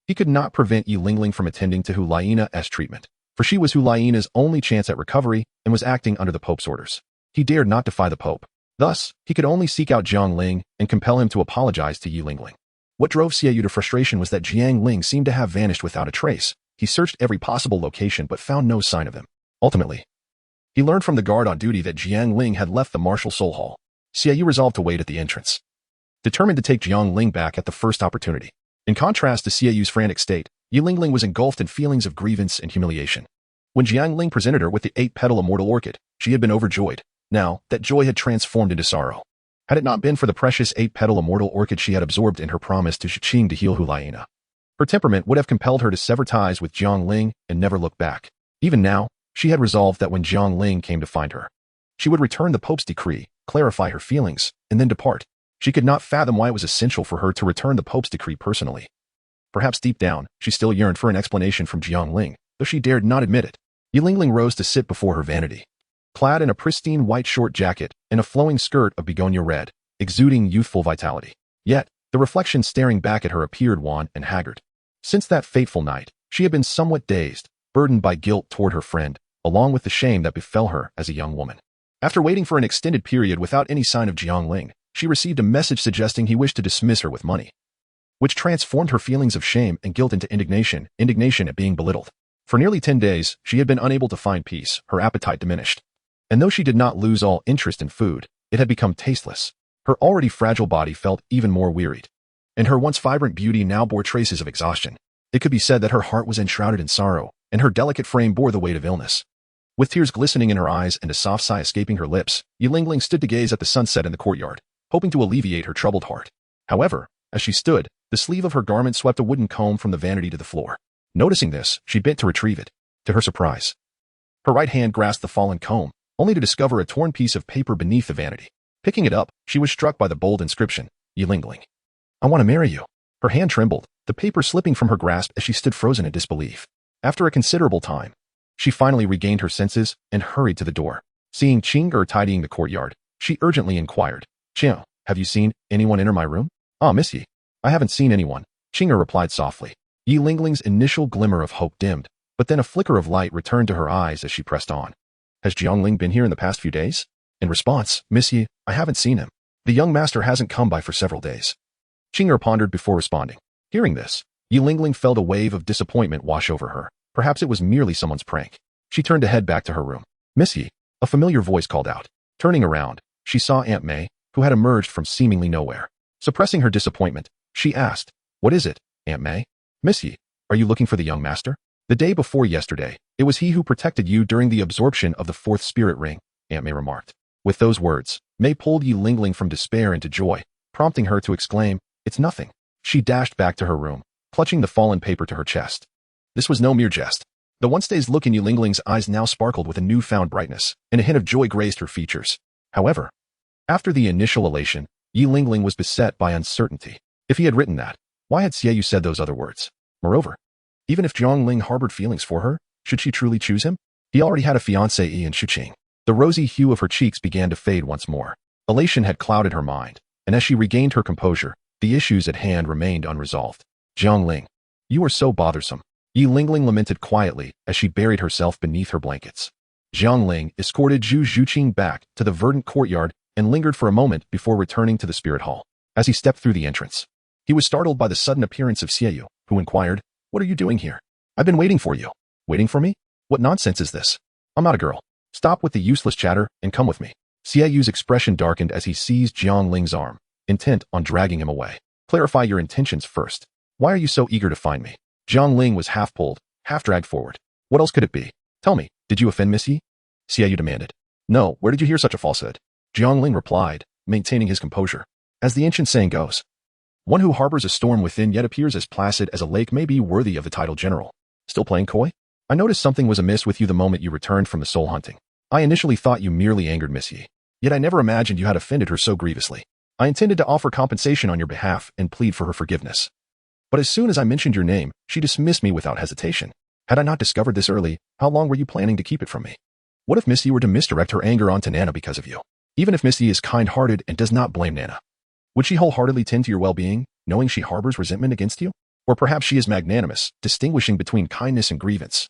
he could not prevent Yu Lingling from attending to Hu Laiina's treatment, for she was Hu Laiina's only chance at recovery and was acting under the Pope's orders. He dared not defy the Pope. Thus, he could only seek out Jiang Ling and compel him to apologize to Yu Lingling. What drove Xie Yu to frustration was that Jiang Ling seemed to have vanished without a trace. He searched every possible location but found no sign of him. Ultimately, he learned from the guard on duty that Jiang Ling had left the martial soul hall. Xie Yu resolved to wait at the entrance, determined to take Jiang Ling back at the first opportunity. In contrast to Xie Yu's frantic state, Yu Lingling was engulfed in feelings of grievance and humiliation. When Jiang Ling presented her with the 8-petal immortal orchid, she had been overjoyed. Now, that joy had transformed into sorrow. Had it not been for the precious 8-petal immortal orchid she had absorbed in her promise to Zhuqing to heal Hu Laiina, her temperament would have compelled her to sever ties with Jiang Ling and never look back. Even now, she had resolved that when Jiang Ling came to find her, she would return the Pope's decree, clarify her feelings, and then depart. She could not fathom why it was essential for her to return the Pope's decree personally. Perhaps deep down, she still yearned for an explanation from Jiang Ling, though she dared not admit it. Yu Lingling rose to sit before her vanity, clad in a pristine white short jacket and a flowing skirt of begonia red, exuding youthful vitality. Yet, the reflection staring back at her appeared wan and haggard. Since that fateful night, she had been somewhat dazed, burdened by guilt toward her friend, along with the shame that befell her as a young woman. After waiting for an extended period without any sign of Jiang Ling, she received a message suggesting he wished to dismiss her with money, which transformed her feelings of shame and guilt into indignation at being belittled. For nearly 10 days, she had been unable to find peace, her appetite diminished. And though she did not lose all interest in food, it had become tasteless. Her already fragile body felt even more wearied, and her once vibrant beauty now bore traces of exhaustion. It could be said that her heart was enshrouded in sorrow, and her delicate frame bore the weight of illness. With tears glistening in her eyes and a soft sigh escaping her lips, Jiang Ling stood to gaze at the sunset in the courtyard, hoping to alleviate her troubled heart. However, as she stood, the sleeve of her garment swept a wooden comb from the vanity to the floor. Noticing this, she bent to retrieve it. To her surprise, her right hand grasped the fallen comb, only to discover a torn piece of paper beneath the vanity. Picking it up, she was struck by the bold inscription, Jiang Ling. I want to marry you. Her hand trembled, the paper slipping from her grasp as she stood frozen in disbelief. After a considerable time, she finally regained her senses and hurried to the door. Seeing Qing tidying the courtyard, she urgently inquired, Qiao, have you seen anyone enter my room? Ah, Miss Yi. I haven't seen anyone, Qing replied softly. Jiang Ling's initial glimmer of hope dimmed, but then a flicker of light returned to her eyes as she pressed on. Has Jiang Ling been here in the past few days? In response, Miss Yi, I haven't seen him. The young master hasn't come by for several days. Qing pondered before responding. Hearing this, Jiang Ling felt a wave of disappointment wash over her. Perhaps it was merely someone's prank. She turned to head back to her room. Miss Yi, a familiar voice called out. Turning around, she saw Aunt May, who had emerged from seemingly nowhere. Suppressing her disappointment, she asked, What is it, Aunt May? Miss Yi, are you looking for the young master? The day before yesterday, it was he who protected you during the absorption of the fourth spirit ring, Aunt May remarked. With those words, May pulled Jiang Ling from despair into joy, prompting her to exclaim, It's nothing. She dashed back to her room, clutching the fallen paper to her chest. This was no mere jest. The once-dazed look in Jiang Ling's eyes now sparkled with a newfound brightness, and a hint of joy graced her features. However, after the initial elation, Jiang Ling was beset by uncertainty. If he had written that, why had Xiaoyu said those other words? Moreover, even if Jiang Ling harbored feelings for her, should she truly choose him? He already had a fiancée in Shuqing. The rosy hue of her cheeks began to fade once more. Elation had clouded her mind, and as she regained her composure, the issues at hand remained unresolved. Jiang Ling, you are so bothersome. Jiang Ling lamented quietly as she buried herself beneath her blankets. Jiang Ling escorted Zhu Zhuqing back to the verdant courtyard and lingered for a moment before returning to the spirit hall. As he stepped through the entrance, he was startled by the sudden appearance of Xiaoyu, who inquired, What are you doing here? I've been waiting for you. Waiting for me? What nonsense is this? I'm not a girl. Stop with the useless chatter and come with me. Xiaoyu's expression darkened as he seized Jiang Ling's arm, intent on dragging him away. Clarify your intentions first. Why are you so eager to find me? Jiang Ling was half pulled, half dragged forward. What else could it be? Tell me, did you offend Miss Yi? Xiaoyu demanded. No, where did you hear such a falsehood? Jiang Ling replied, maintaining his composure. As the ancient saying goes, one who harbors a storm within yet appears as placid as a lake may be worthy of the title general. Still playing coy? I noticed something was amiss with you the moment you returned from the soul hunting. I initially thought you merely angered Miss Yi, yet I never imagined you had offended her so grievously. I intended to offer compensation on your behalf and plead for her forgiveness. But as soon as I mentioned your name, she dismissed me without hesitation. Had I not discovered this early, how long were you planning to keep it from me? What if Miss Yi were to misdirect her anger onto Nana because of you? Even if Miss Yi is kind-hearted and does not blame Nana, would she wholeheartedly tend to your well-being, knowing she harbors resentment against you? Or perhaps she is magnanimous, distinguishing between kindness and grievance.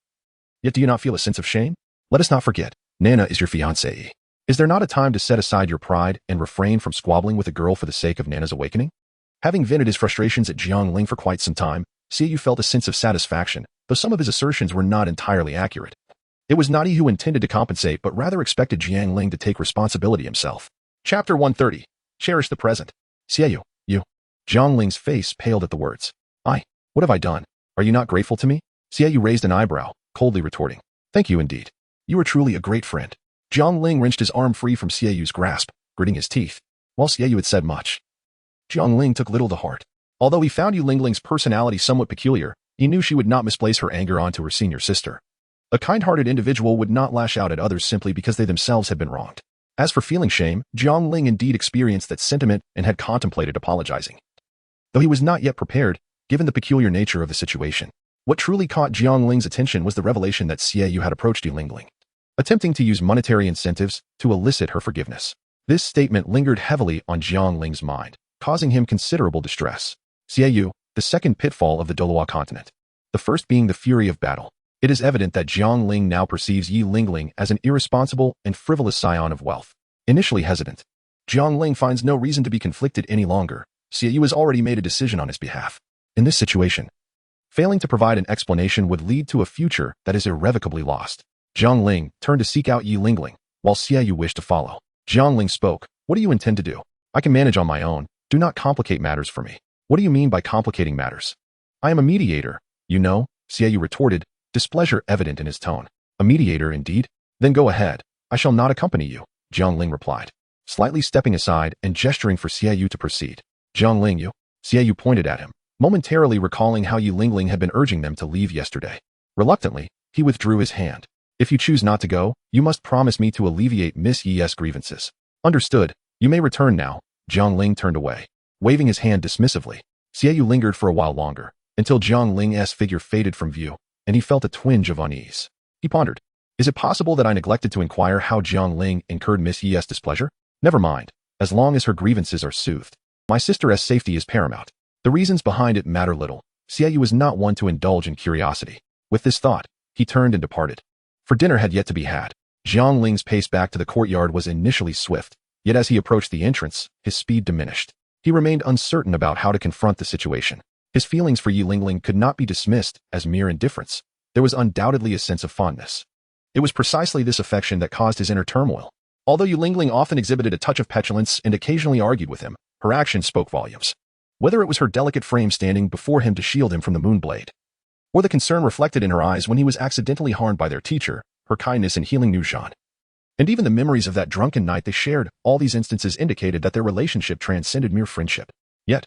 Yet do you not feel a sense of shame? Let us not forget, Nana is your fiancée. Is there not a time to set aside your pride and refrain from squabbling with a girl for the sake of Nana's awakening? Having vented his frustrations at Jiang Ling for quite some time, Xiaoyu felt a sense of satisfaction, though some of his assertions were not entirely accurate. It was not he who intended to compensate, but rather expected Jiang Ling to take responsibility himself. Chapter 130. Cherish the present. Xiaoyu, you. Jiang Ling's face paled at the words. What have I done? Are you not grateful to me? Xiaoyu raised an eyebrow, coldly retorting. Thank you indeed. You are truly a great friend. Jiang Ling wrenched his arm free from Xiaoyu's grasp, gritting his teeth. While Xiaoyu had said much, Jiang Ling took little to heart. Although he found Jiang Ling's personality somewhat peculiar, he knew she would not misplace her anger onto her senior sister. A kind-hearted individual would not lash out at others simply because they themselves had been wronged. As for feeling shame, Jiang Ling indeed experienced that sentiment and had contemplated apologizing. Though he was not yet prepared, given the peculiar nature of the situation. What truly caught Jiang Ling's attention was the revelation that Xiaoyu had approached Jiang Ling, attempting to use monetary incentives to elicit her forgiveness. This statement lingered heavily on Jiang Ling's mind, causing him considerable distress. Xiaoyu, the second pitfall of the Douluo continent. The first being the fury of battle. It is evident that Jiang Ling now perceives Jiang Ling as an irresponsible and frivolous scion of wealth. Initially hesitant, Jiang Ling finds no reason to be conflicted any longer. Xiaoyu has already made a decision on his behalf. In this situation, failing to provide an explanation would lead to a future that is irrevocably lost. Jiang Ling turned to seek out Jiang Ling, while Xiaoyu wished to follow. Jiang Ling spoke. What do you intend to do? I can manage on my own. Do not complicate matters for me. What do you mean by complicating matters? I am a mediator, you know, Xiaoyu retorted, displeasure evident in his tone. A mediator indeed? Then go ahead. I shall not accompany you, Jiang Ling replied, slightly stepping aside and gesturing for Xiaoyu to proceed. Jiang Ling, you? Xiaoyu pointed at him, momentarily recalling how Yi Lingling had been urging them to leave yesterday. Reluctantly, he withdrew his hand. If you choose not to go, you must promise me to alleviate Miss Yi's grievances. Understood. You may return now. Jiang Ling turned away, waving his hand dismissively. Xiaoyu lingered for a while longer, until Jiang Ling's figure faded from view, and he felt a twinge of unease. He pondered. Is it possible that I neglected to inquire how Jiang Ling incurred Miss Yi's displeasure? Never mind. As long as her grievances are soothed, my sister's safety is paramount. The reasons behind it matter little. Xiaoyu was not one to indulge in curiosity. With this thought, he turned and departed. For dinner had yet to be had. Jiang Ling's pace back to the courtyard was initially swift, yet as he approached the entrance, his speed diminished. He remained uncertain about how to confront the situation. His feelings for Yi Lingling could not be dismissed as mere indifference. There was undoubtedly a sense of fondness. It was precisely this affection that caused his inner turmoil. Although Yi Lingling often exhibited a touch of petulance and occasionally argued with him, her actions spoke volumes. Whether it was her delicate frame standing before him to shield him from the moonblade, or the concern reflected in her eyes when he was accidentally harmed by their teacher, her kindness in healing Nuzhan, and even the memories of that drunken night they shared, all these instances indicated that their relationship transcended mere friendship. Yet,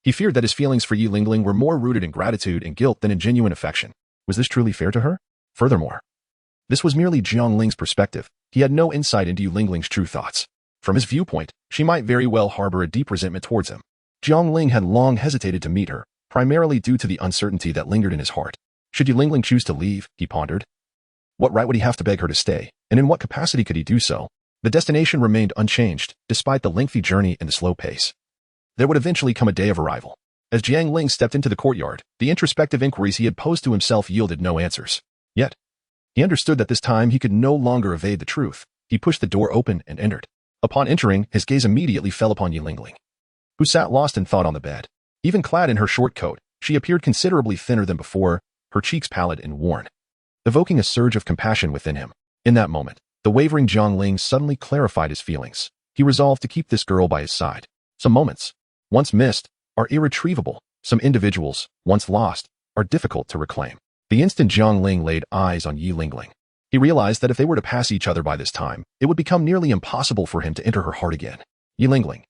he feared that his feelings for Yi Lingling were more rooted in gratitude and guilt than in genuine affection. Was this truly fair to her? Furthermore, this was merely Jiang Ling's perspective. He had no insight into Yi Lingling's true thoughts. From his viewpoint, she might very well harbor a deep resentment towards him. Jiang Ling had long hesitated to meet her, primarily due to the uncertainty that lingered in his heart. Should Yi Lingling choose to leave, he pondered. What right would he have to beg her to stay, and in what capacity could he do so? The destination remained unchanged, despite the lengthy journey and the slow pace. There would eventually come a day of arrival. As Jiang Ling stepped into the courtyard, the introspective inquiries he had posed to himself yielded no answers. Yet, he understood that this time he could no longer evade the truth. He pushed the door open and entered. Upon entering, his gaze immediately fell upon Yi Lingling, who sat lost in thought on the bed. Even clad in her short coat, she appeared considerably thinner than before, her cheeks pallid and worn, evoking a surge of compassion within him. In that moment, the wavering Jiang Ling suddenly clarified his feelings. He resolved to keep this girl by his side. Some moments, once missed, are irretrievable. Some individuals, once lost, are difficult to reclaim. The instant Jiang Ling laid eyes on Yi Lingling, he realized that if they were to pass each other by this time, it would become nearly impossible for him to enter her heart again. Yi Lingling,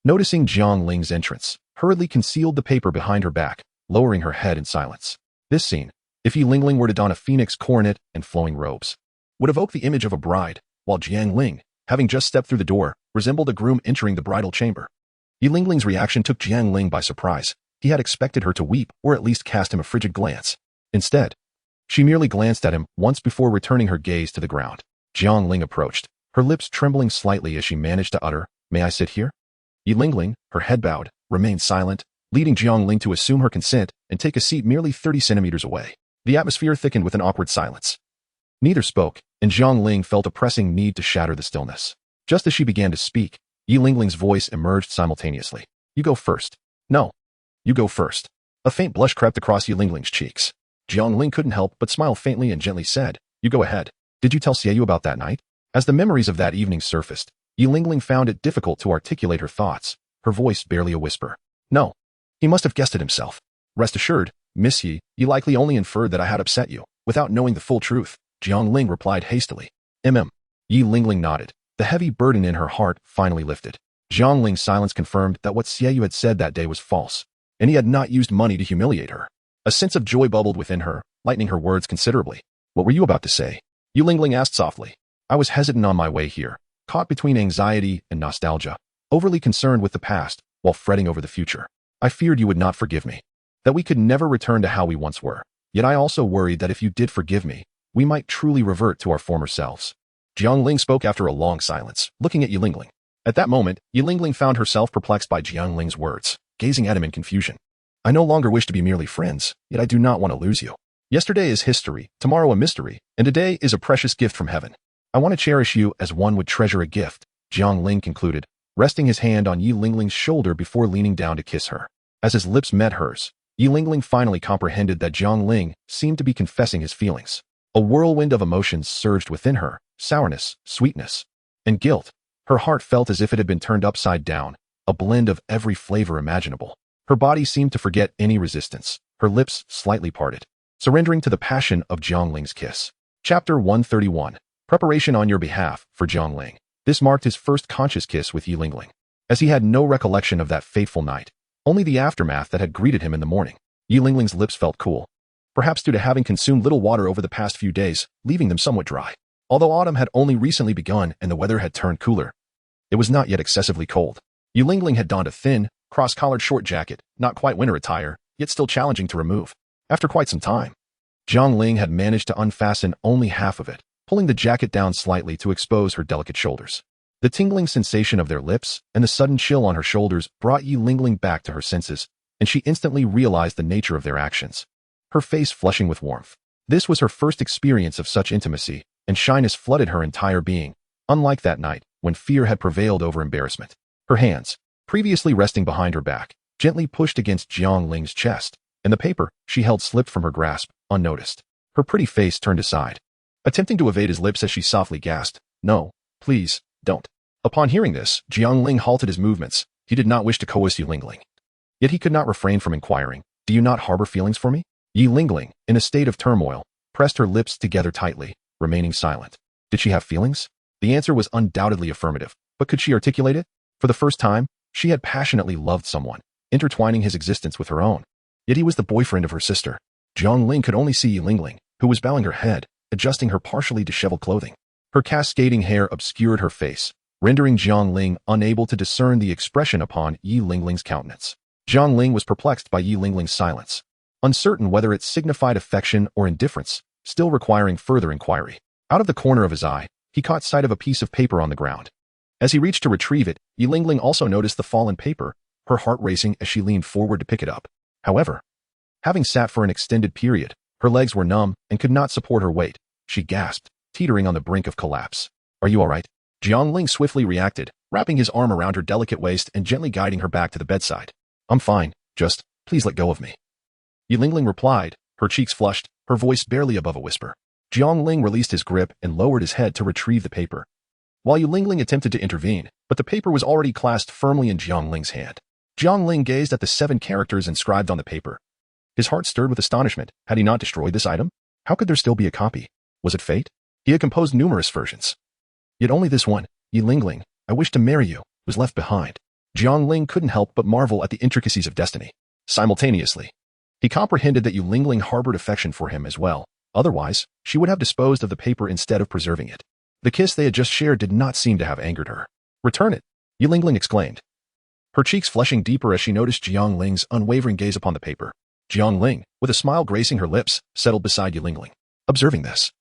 noticing Jiang Ling's entrance, hurriedly concealed the paper behind her back, lowering her head in silence. This scene, if Yi Lingling were to don a phoenix coronet and flowing robes, would evoke the image of a bride, while Jiang Ling, having just stepped through the door, resembled a groom entering the bridal chamber. Yi Lingling's reaction took Jiang Ling by surprise. He had expected her to weep or at least cast him a frigid glance. Instead, she merely glanced at him once before returning her gaze to the ground. Jiang Ling approached, her lips trembling slightly as she managed to utter, "May I sit here?" Yi Lingling, her head bowed, remained silent, leading Jiang Ling to assume her consent and take a seat merely 30 centimeters away. The atmosphere thickened with an awkward silence. Neither spoke, and Jiang Ling felt a pressing need to shatter the stillness. Just as she began to speak, Yi Lingling's voice emerged simultaneously. "You go first." "No. You go first." A faint blush crept across Yi Lingling's cheeks. Jiang Ling couldn't help but smile faintly and gently said, "You go ahead. Did you tell Xiaoyu about that night?" As the memories of that evening surfaced, Yi Lingling found it difficult to articulate her thoughts, her voice barely a whisper. "No. He must have guessed it himself. Rest assured, Miss Yi, you likely only inferred that I had upset you, without knowing the full truth," Jiang Ling replied hastily. Yi Lingling nodded. The heavy burden in her heart finally lifted. Jiang Ling's silence confirmed that what Xiaoyu had said that day was false, and he had not used money to humiliate her. A sense of joy bubbled within her, lightening her words considerably. "What were you about to say?" Yi Lingling asked softly. "I was hesitant on my way here, caught between anxiety and nostalgia, overly concerned with the past, while fretting over the future. I feared you would not forgive me, that we could never return to how we once were. Yet I also worried that if you did forgive me, we might truly revert to our former selves." Jiang Ling spoke after a long silence, looking at Yi Lingling. At that moment, Yi Lingling found herself perplexed by Jiang Ling's words, gazing at him in confusion. "I no longer wish to be merely friends, yet I do not want to lose you. Yesterday is history, tomorrow a mystery, and today is a precious gift from heaven. I want to cherish you as one would treasure a gift," Jiang Ling concluded, resting his hand on Yi Lingling's shoulder before leaning down to kiss her. As his lips met hers, Yi Lingling finally comprehended that Jiang Ling seemed to be confessing his feelings. A whirlwind of emotions surged within her, sourness, sweetness, and guilt. Her heart felt as if it had been turned upside down, a blend of every flavor imaginable. Her body seemed to forget any resistance, her lips slightly parted, surrendering to the passion of Jiang Ling's kiss. Chapter 131. Preparation on your behalf for Jiang Ling. This marked his first conscious kiss with Yi Lingling, as he had no recollection of that fateful night, only the aftermath that had greeted him in the morning. Yi Lingling's lips felt cool, perhaps due to having consumed little water over the past few days, leaving them somewhat dry. Although autumn had only recently begun and the weather had turned cooler, it was not yet excessively cold. Yi Lingling had donned a thin, cross-collared short jacket, not quite winter attire, yet still challenging to remove. After quite some time, Jiang Ling had managed to unfasten only half of it, pulling the jacket down slightly to expose her delicate shoulders. The tingling sensation of their lips and the sudden chill on her shoulders brought Yi Lingling back to her senses, and she instantly realized the nature of their actions, her face flushing with warmth. This was her first experience of such intimacy, and shyness flooded her entire being, unlike that night, when fear had prevailed over embarrassment. Her hands, previously resting behind her back, gently pushed against Jiang Ling's chest, and the paper she held slipped from her grasp, unnoticed. Her pretty face turned aside, attempting to evade his lips as she softly gasped, "No, please, don't." Upon hearing this, Jiang Ling halted his movements. He did not wish to coerce Yi Lingling. Yet he could not refrain from inquiring, "Do you not harbor feelings for me?" Yi Lingling, in a state of turmoil, pressed her lips together tightly, remaining silent. Did she have feelings? The answer was undoubtedly affirmative, but could she articulate it? For the first time, she had passionately loved someone, intertwining his existence with her own. Yet he was the boyfriend of her sister. Jiang Ling could only see Yi Lingling, who was bowing her head, adjusting her partially disheveled clothing. Her cascading hair obscured her face, rendering Jiang Ling unable to discern the expression upon Yi Lingling's countenance. Jiang Ling was perplexed by Yi Lingling's silence, uncertain whether it signified affection or indifference, still requiring further inquiry. Out of the corner of his eye, he caught sight of a piece of paper on the ground. As he reached to retrieve it, Yi Lingling also noticed the fallen paper, her heart racing as she leaned forward to pick it up. However, having sat for an extended period, her legs were numb and could not support her weight. She gasped, teetering on the brink of collapse. "Are you all right?" Jiang Ling swiftly reacted, wrapping his arm around her delicate waist and gently guiding her back to the bedside. "I'm fine, just, please let go of me." Yi Lingling replied, her cheeks flushed, her voice barely above a whisper. Jiang Ling released his grip and lowered his head to retrieve the paper, while Yi Lingling attempted to intervene, but the paper was already clasped firmly in Jiang Ling's hand. Jiang Ling gazed at the 7 characters inscribed on the paper. His heart stirred with astonishment. Had he not destroyed this item? How could there still be a copy? Was it fate? He had composed numerous versions, yet only this one, "Yi Lingling, I wish to marry you," was left behind. Jiang Ling couldn't help but marvel at the intricacies of destiny. Simultaneously, he comprehended that Yi Lingling harbored affection for him as well. Otherwise, she would have disposed of the paper instead of preserving it. The kiss they had just shared did not seem to have angered her. "Return it," Yi Lingling exclaimed, her cheeks flushing deeper as she noticed Jiang Ling's unwavering gaze upon the paper. Jiang Ling, with a smile gracing her lips, settled beside Yi Lingling. Observing this,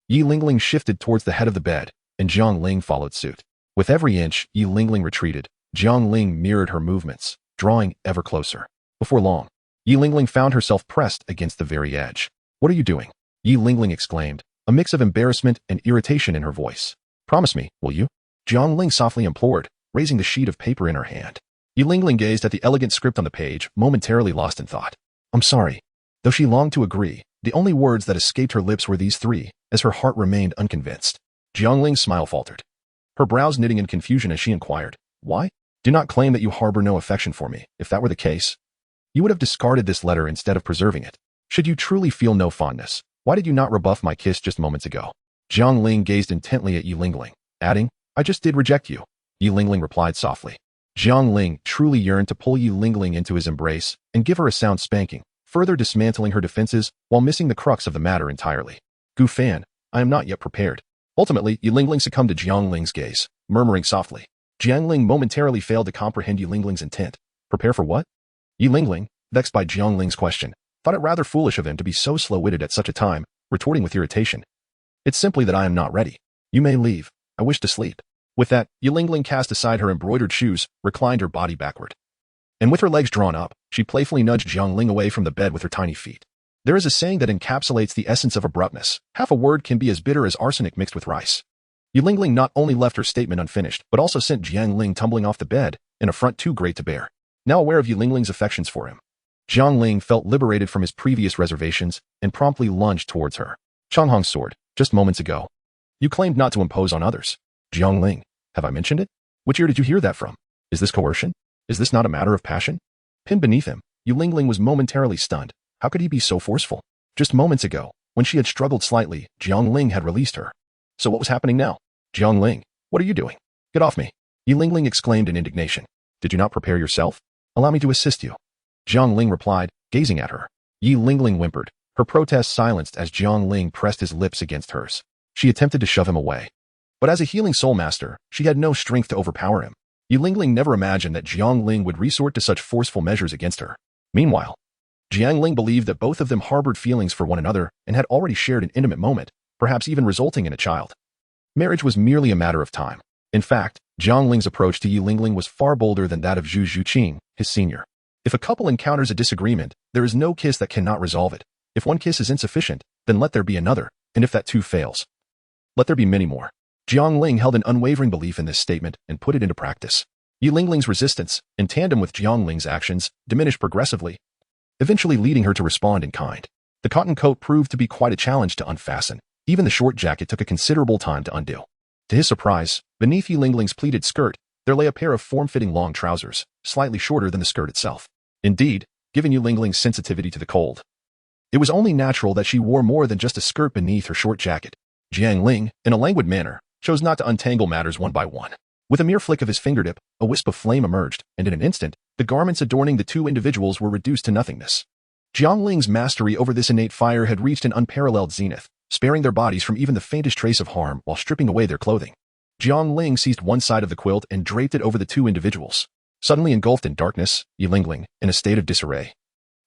Yi Lingling shifted towards the head of the bed, and Jiang Ling followed suit. With every inch Yi Lingling retreated, Jiang Ling mirrored her movements, drawing ever closer. Before long, Yi Lingling found herself pressed against the very edge. "What are you doing?" Yi Lingling exclaimed, a mix of embarrassment and irritation in her voice. "Promise me, will you?" Jiang Ling softly implored, raising the sheet of paper in her hand. Yi Lingling gazed at the elegant script on the page, momentarily lost in thought. "I'm sorry." Though she longed to agree, the only words that escaped her lips were these 3, as her heart remained unconvinced. Jiang Ling's smile faltered, her brows knitting in confusion as she inquired, "Why? Do not claim that you harbor no affection for me. If that were the case, you would have discarded this letter instead of preserving it. Should you truly feel no fondness, why did you not rebuff my kiss just moments ago?" Jiang Ling gazed intently at Yi Lingling, adding, "I just did reject you." Yi Lingling replied softly. Jiang Ling truly yearned to pull Yi Lingling into his embrace and give her a sound spanking, further dismantling her defenses while missing the crux of the matter entirely. "Gu Fan, I am not yet prepared." Ultimately, Yi Lingling succumbed to Jiang Ling's gaze, murmuring softly. Jiang Ling momentarily failed to comprehend Yi Lingling's intent. Prepare for what? Yi Lingling, vexed by Jiang Ling's question, thought it rather foolish of him to be so slow-witted at such a time, retorting with irritation. "It's simply that I am not ready. You may leave. I wish to sleep." With that, Yi Lingling cast aside her embroidered shoes, reclined her body backward, and with her legs drawn up, she playfully nudged Jiang Ling away from the bed with her tiny feet. There is a saying that encapsulates the essence of abruptness. Half a word can be as bitter as arsenic mixed with rice. Yi Lingling not only left her statement unfinished, but also sent Jiang Ling tumbling off the bed, an affront too great to bear. Now aware of Yi Lingling's affections for him, Jiang Ling felt liberated from his previous reservations and promptly lunged towards her. "Changhong's sword, just moments ago. You claimed not to impose on others." "Jiang Ling, have I mentioned it? Which ear did you hear that from? Is this coercion? Is this not a matter of passion?" Pinned beneath him, Yi Lingling was momentarily stunned. How could he be so forceful? Just moments ago, when she had struggled slightly, Jiang Ling had released her. So what was happening now? Jiang Ling, what are you doing? Get off me. Yi Lingling exclaimed in indignation. Did you not prepare yourself? Allow me to assist you. Jiang Ling replied, gazing at her. Yi Lingling whimpered, her protest silenced as Jiang Ling pressed his lips against hers. She attempted to shove him away. But as a healing soul master, she had no strength to overpower him. Yi Lingling never imagined that Jiang Ling would resort to such forceful measures against her. Meanwhile, Jiang Ling believed that both of them harbored feelings for one another and had already shared an intimate moment, perhaps even resulting in a child. Marriage was merely a matter of time. In fact, Jiang Ling's approach to Yi Lingling was far bolder than that of Zhu Zhuqing, his senior. If a couple encounters a disagreement, there is no kiss that cannot resolve it. If one kiss is insufficient, then let there be another, and if that too fails, let there be many more. Jiang Ling held an unwavering belief in this statement and put it into practice. Yi Lingling's resistance, in tandem with Jiang Ling's actions, diminished progressively, eventually leading her to respond in kind. The cotton coat proved to be quite a challenge to unfasten. Even the short jacket took a considerable time to undo. To his surprise, beneath Yi Lingling's pleated skirt, there lay a pair of form-fitting long trousers, slightly shorter than the skirt itself. Indeed, given Yi Lingling's sensitivity to the cold, it was only natural that she wore more than just a skirt beneath her short jacket. Jiang Ling, in a languid manner, chose not to untangle matters one by one. With a mere flick of his fingertip, a wisp of flame emerged, and in an instant, the garments adorning the two individuals were reduced to nothingness. Jiang Ling's mastery over this innate fire had reached an unparalleled zenith, sparing their bodies from even the faintest trace of harm while stripping away their clothing. Jiang Ling seized one side of the quilt and draped it over the two individuals. Suddenly engulfed in darkness, Yi Lingling, in a state of disarray,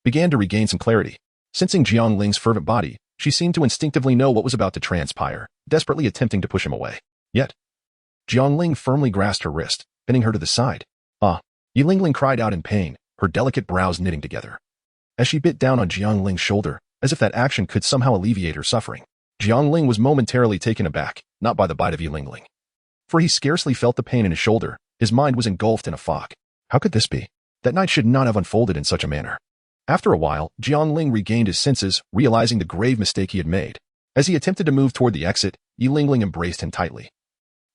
began to regain some clarity. Sensing Jiang Ling's fervent body, she seemed to instinctively know what was about to transpire, desperately attempting to push him away. Yet, Jiang Ling firmly grasped her wrist, pinning her to the side. Ah! Yi Lingling cried out in pain, her delicate brows knitting together. As she bit down on Jiang Ling's shoulder, as if that action could somehow alleviate her suffering, Jiang Ling was momentarily taken aback, not by the bite of Yi Lingling. For he scarcely felt the pain in his shoulder, his mind was engulfed in a fog. How could this be? That night should not have unfolded in such a manner. After a while, Jiang Ling regained his senses, realizing the grave mistake he had made. As he attempted to move toward the exit, Yi Lingling embraced him tightly.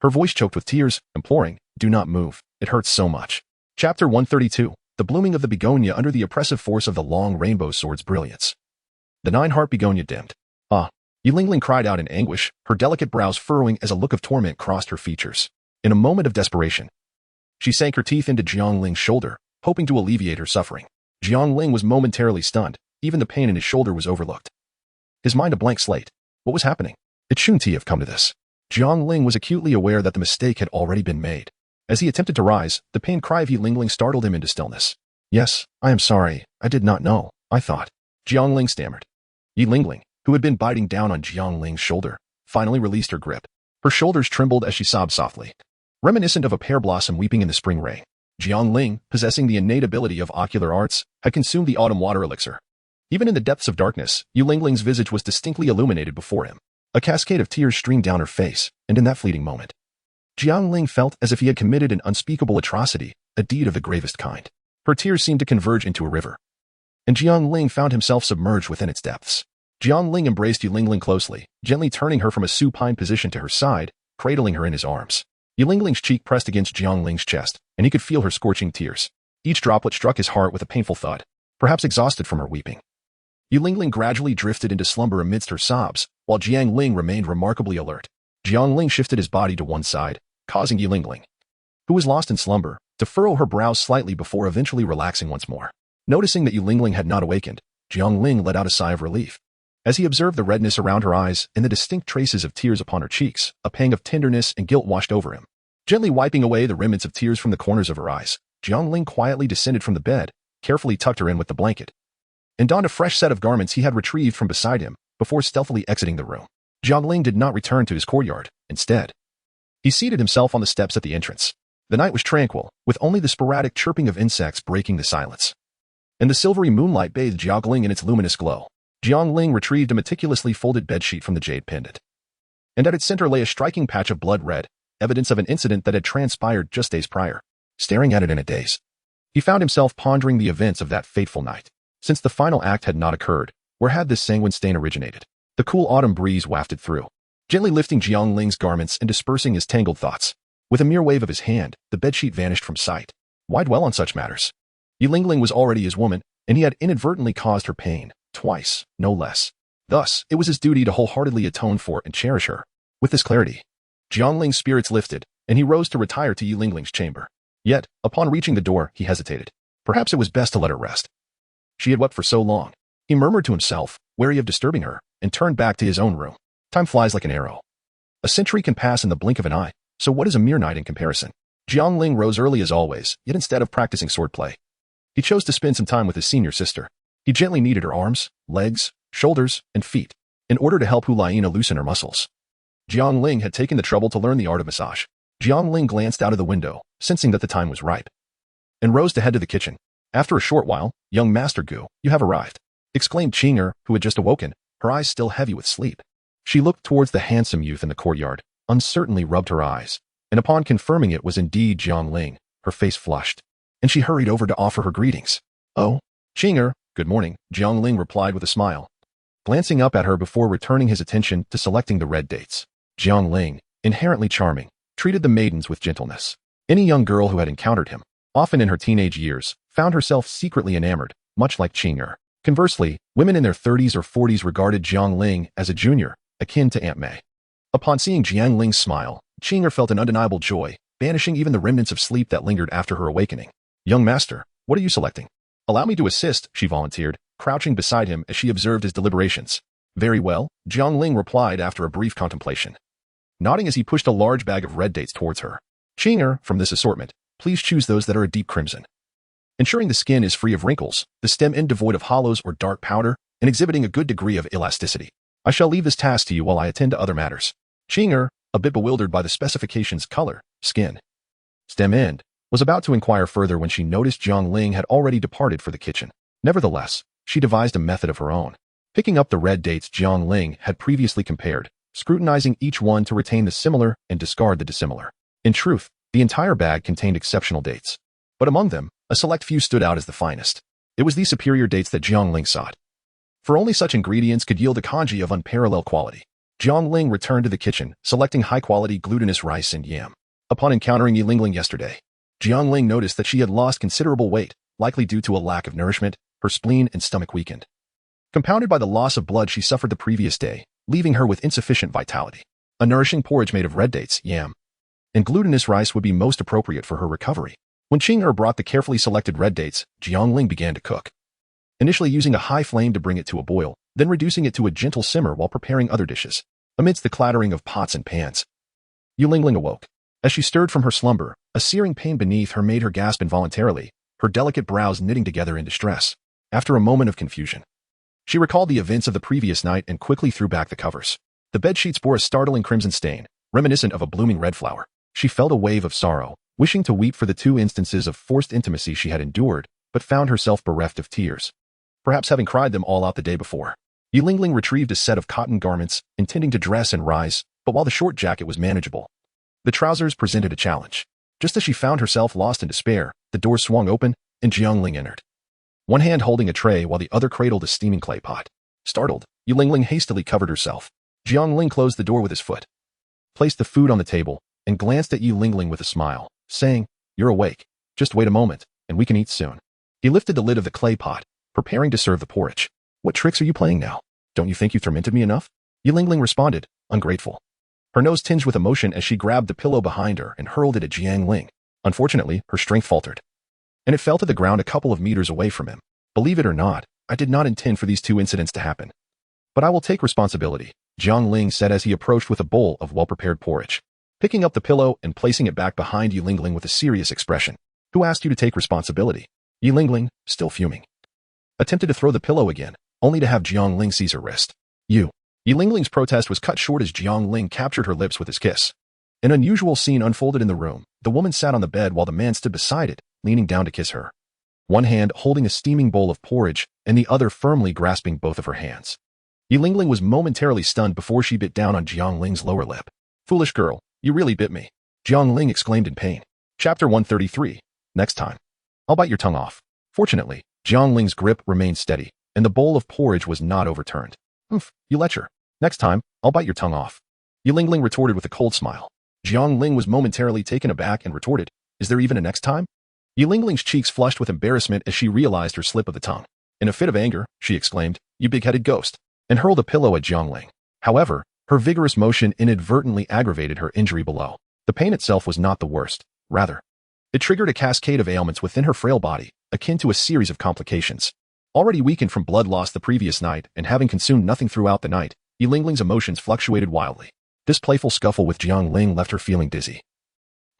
Her voice choked with tears, imploring, "Do not move, it hurts so much." Chapter 132, The Blooming of the Begonia Under the Oppressive Force of the Long Rainbow Sword's Brilliance. The 9-heart begonia dimmed. Ah! Yi Lingling cried out in anguish, her delicate brows furrowing as a look of torment crossed her features. In a moment of desperation, she sank her teeth into Jiang Ling's shoulder, hoping to alleviate her suffering. Jiang Ling was momentarily stunned, even the pain in his shoulder was overlooked. His mind a blank slate. What was happening? It shouldn't he have come to this? Jiang Ling was acutely aware that the mistake had already been made. As he attempted to rise, the pained cry of Yi Lingling startled him into stillness. Yes, I am sorry, I did not know, I thought. Jiang Ling stammered. Yi Lingling, who had been biting down on Jiang Ling's shoulder, finally released her grip. Her shoulders trembled as she sobbed softly, reminiscent of a pear blossom weeping in the spring rain. Jiang Ling, possessing the innate ability of ocular arts, had consumed the autumn water elixir. Even in the depths of darkness, Yi Lingling's visage was distinctly illuminated before him. A cascade of tears streamed down her face, and in that fleeting moment, Jiang Ling felt as if he had committed an unspeakable atrocity, a deed of the gravest kind. Her tears seemed to converge into a river, and Jiang Ling found himself submerged within its depths. Jiang Ling embraced Yi Lingling closely, gently turning her from a supine position to her side, cradling her in his arms. Yi Lingling's cheek pressed against Jiang Ling's chest, and he could feel her scorching tears. Each droplet struck his heart with a painful thud, perhaps exhausted from her weeping. Yi Lingling gradually drifted into slumber amidst her sobs, while Jiang Ling remained remarkably alert. Jiang Ling shifted his body to one side, causing Yi Lingling, who was lost in slumber, to furrow her brows slightly before eventually relaxing once more. Noticing that Yi Lingling had not awakened, Jiang Ling let out a sigh of relief. As he observed the redness around her eyes and the distinct traces of tears upon her cheeks, a pang of tenderness and guilt washed over him. Gently wiping away the remnants of tears from the corners of her eyes, Jiang Ling quietly descended from the bed, carefully tucked her in with the blanket, and donned a fresh set of garments he had retrieved from beside him, before stealthily exiting the room. Jiang Ling did not return to his courtyard. Instead, he seated himself on the steps at the entrance. The night was tranquil, with only the sporadic chirping of insects breaking the silence. And the silvery moonlight bathed Jiang Ling in its luminous glow. Jiang Ling retrieved a meticulously folded bedsheet from the jade pendant, and at its center lay a striking patch of blood red, evidence of an incident that had transpired just days prior. Staring at it in a daze, he found himself pondering the events of that fateful night. Since the final act had not occurred, where had this sanguine stain originated? The cool autumn breeze wafted through, gently lifting Jiang Ling's garments and dispersing his tangled thoughts. With a mere wave of his hand, the bedsheet vanished from sight. Why dwell on such matters? Yi Lingling was already his woman, and he had inadvertently caused her pain, twice, no less. Thus, it was his duty to wholeheartedly atone for and cherish her. With this clarity, Jiang Ling's spirits lifted, and he rose to retire to Yi Lingling's chamber. Yet, upon reaching the door, he hesitated. Perhaps it was best to let her rest. She had wept for so long. He murmured to himself, wary of disturbing her, and turned back to his own room. Time flies like an arrow. A century can pass in the blink of an eye, so what is a mere night in comparison? Jiang Ling rose early as always, yet instead of practicing swordplay, he chose to spend some time with his senior sister. He gently kneaded her arms, legs, shoulders, and feet, in order to help Hulaina loosen her muscles. Jiang Ling had taken the trouble to learn the art of massage. Jiang Ling glanced out of the window, sensing that the time was ripe, and rose to head to the kitchen. After a short while, "Young Master Gu, you have arrived," exclaimed Qing'er, who had just awoken, her eyes still heavy with sleep. She looked towards the handsome youth in the courtyard, uncertainly rubbed her eyes, and upon confirming it was indeed Jiang Ling, her face flushed, and she hurried over to offer her greetings. "Oh, Qing'er, good morning," Jiang Ling replied with a smile, glancing up at her before returning his attention to selecting the red dates. Jiang Ling, inherently charming, treated the maidens with gentleness. Any young girl who had encountered him, often in her teenage years, found herself secretly enamored, much like Qing'er. Conversely, women in their 30s or 40s regarded Jiang Ling as a junior, akin to Aunt May. Upon seeing Jiang Ling's smile, Qing'er felt an undeniable joy, banishing even the remnants of sleep that lingered after her awakening. "Young master, what are you selecting?" "Allow me to assist," she volunteered, crouching beside him as she observed his deliberations. "Very well," Jiang Ling replied after a brief contemplation, nodding as he pushed a large bag of red dates towards her. "Qing'er, from this assortment, please choose those that are a deep crimson, ensuring the skin is free of wrinkles, the stem end devoid of hollows or dark powder, and exhibiting a good degree of elasticity. I shall leave this task to you while I attend to other matters." Qing'er, a bit bewildered by the specifications color, skin, stem end, was about to inquire further when she noticed Jiang Ling had already departed for the kitchen. Nevertheless, she devised a method of her own. Picking up the red dates Jiang Ling had previously compared, scrutinizing each one to retain the similar and discard the dissimilar. In truth, the entire bag contained exceptional dates, but among them, a select few stood out as the finest. It was these superior dates that Jiang Ling sought, for only such ingredients could yield a congee of unparalleled quality. Jiang Ling returned to the kitchen, selecting high-quality glutinous rice and yam. Upon encountering Yi Lingling yesterday, Jiang Ling noticed that she had lost considerable weight, likely due to a lack of nourishment. Her spleen and stomach weakened, compounded by the loss of blood she suffered the previous day, leaving her with insufficient vitality. A nourishing porridge made of red dates, yam, and glutinous rice would be most appropriate for her recovery. When Qing'er brought the carefully selected red dates, Jiang Ling began to cook, initially using a high flame to bring it to a boil, then reducing it to a gentle simmer while preparing other dishes. Amidst the clattering of pots and pans, Yi Lingling awoke. As she stirred from her slumber, a searing pain beneath her made her gasp involuntarily, her delicate brows knitting together in distress. After a moment of confusion, she recalled the events of the previous night and quickly threw back the covers. The bedsheets bore a startling crimson stain, reminiscent of a blooming red flower. She felt a wave of sorrow, wishing to weep for the 2 instances of forced intimacy she had endured, but found herself bereft of tears, perhaps having cried them all out the day before. Yi Lingling retrieved a set of cotton garments, intending to dress and rise, but while the short jacket was manageable, the trousers presented a challenge. Just as she found herself lost in despair, the door swung open, and Jiang Ling entered, one hand holding a tray while the other cradled a steaming clay pot. Startled, Yi Lingling hastily covered herself. Jiang Ling closed the door with his foot, placed the food on the table, and glanced at Yi Lingling with a smile, saying, "You're awake. Just wait a moment, and we can eat soon." He lifted the lid of the clay pot, preparing to serve the porridge. "What tricks are you playing now? Don't you think you've tormented me enough?" Yi Lingling responded, ungrateful, her nose tinged with emotion as she grabbed the pillow behind her and hurled it at Jiang Ling. Unfortunately, her strength faltered, and it fell to the ground a couple of meters away from him. "Believe it or not, I did not intend for these 2 incidents to happen, but I will take responsibility," Jiang Ling said as he approached with a bowl of well-prepared porridge, picking up the pillow and placing it back behind Yi Lingling with a serious expression. "Who asked you to take responsibility?" Yi Lingling, still fuming, attempted to throw the pillow again, only to have Jiang Ling seize her wrist. "You." Yi Lingling's protest was cut short as Jiang Ling captured her lips with his kiss. An unusual scene unfolded in the room. The woman sat on the bed while the man stood beside it, leaning down to kiss her, one hand holding a steaming bowl of porridge and the other firmly grasping both of her hands. Yi Lingling was momentarily stunned before she bit down on Jiang Ling's lower lip. "Foolish girl, you really bit me," Jiang Ling exclaimed in pain. Chapter 133. Next time, I'll bite your tongue off. Fortunately, Jiang Ling's grip remained steady, and the bowl of porridge was not overturned. "Humph, you lecher. Next time, I'll bite your tongue off," Yi Lingling retorted with a cold smile. Jiang Ling was momentarily taken aback and retorted, "Is there even a next time?" Yi Lingling's cheeks flushed with embarrassment as she realized her slip of the tongue. In a fit of anger, she exclaimed, "You big-headed ghost," and hurled a pillow at Jiang Ling. However, Her vigorous motion inadvertently aggravated her injury below. The pain itself was not the worst. Rather, it triggered a cascade of ailments within her frail body, akin to a series of complications. Already weakened from blood loss the previous night and having consumed nothing throughout the night, Lingling's emotions fluctuated wildly. This playful scuffle with Jiang Ling left her feeling dizzy,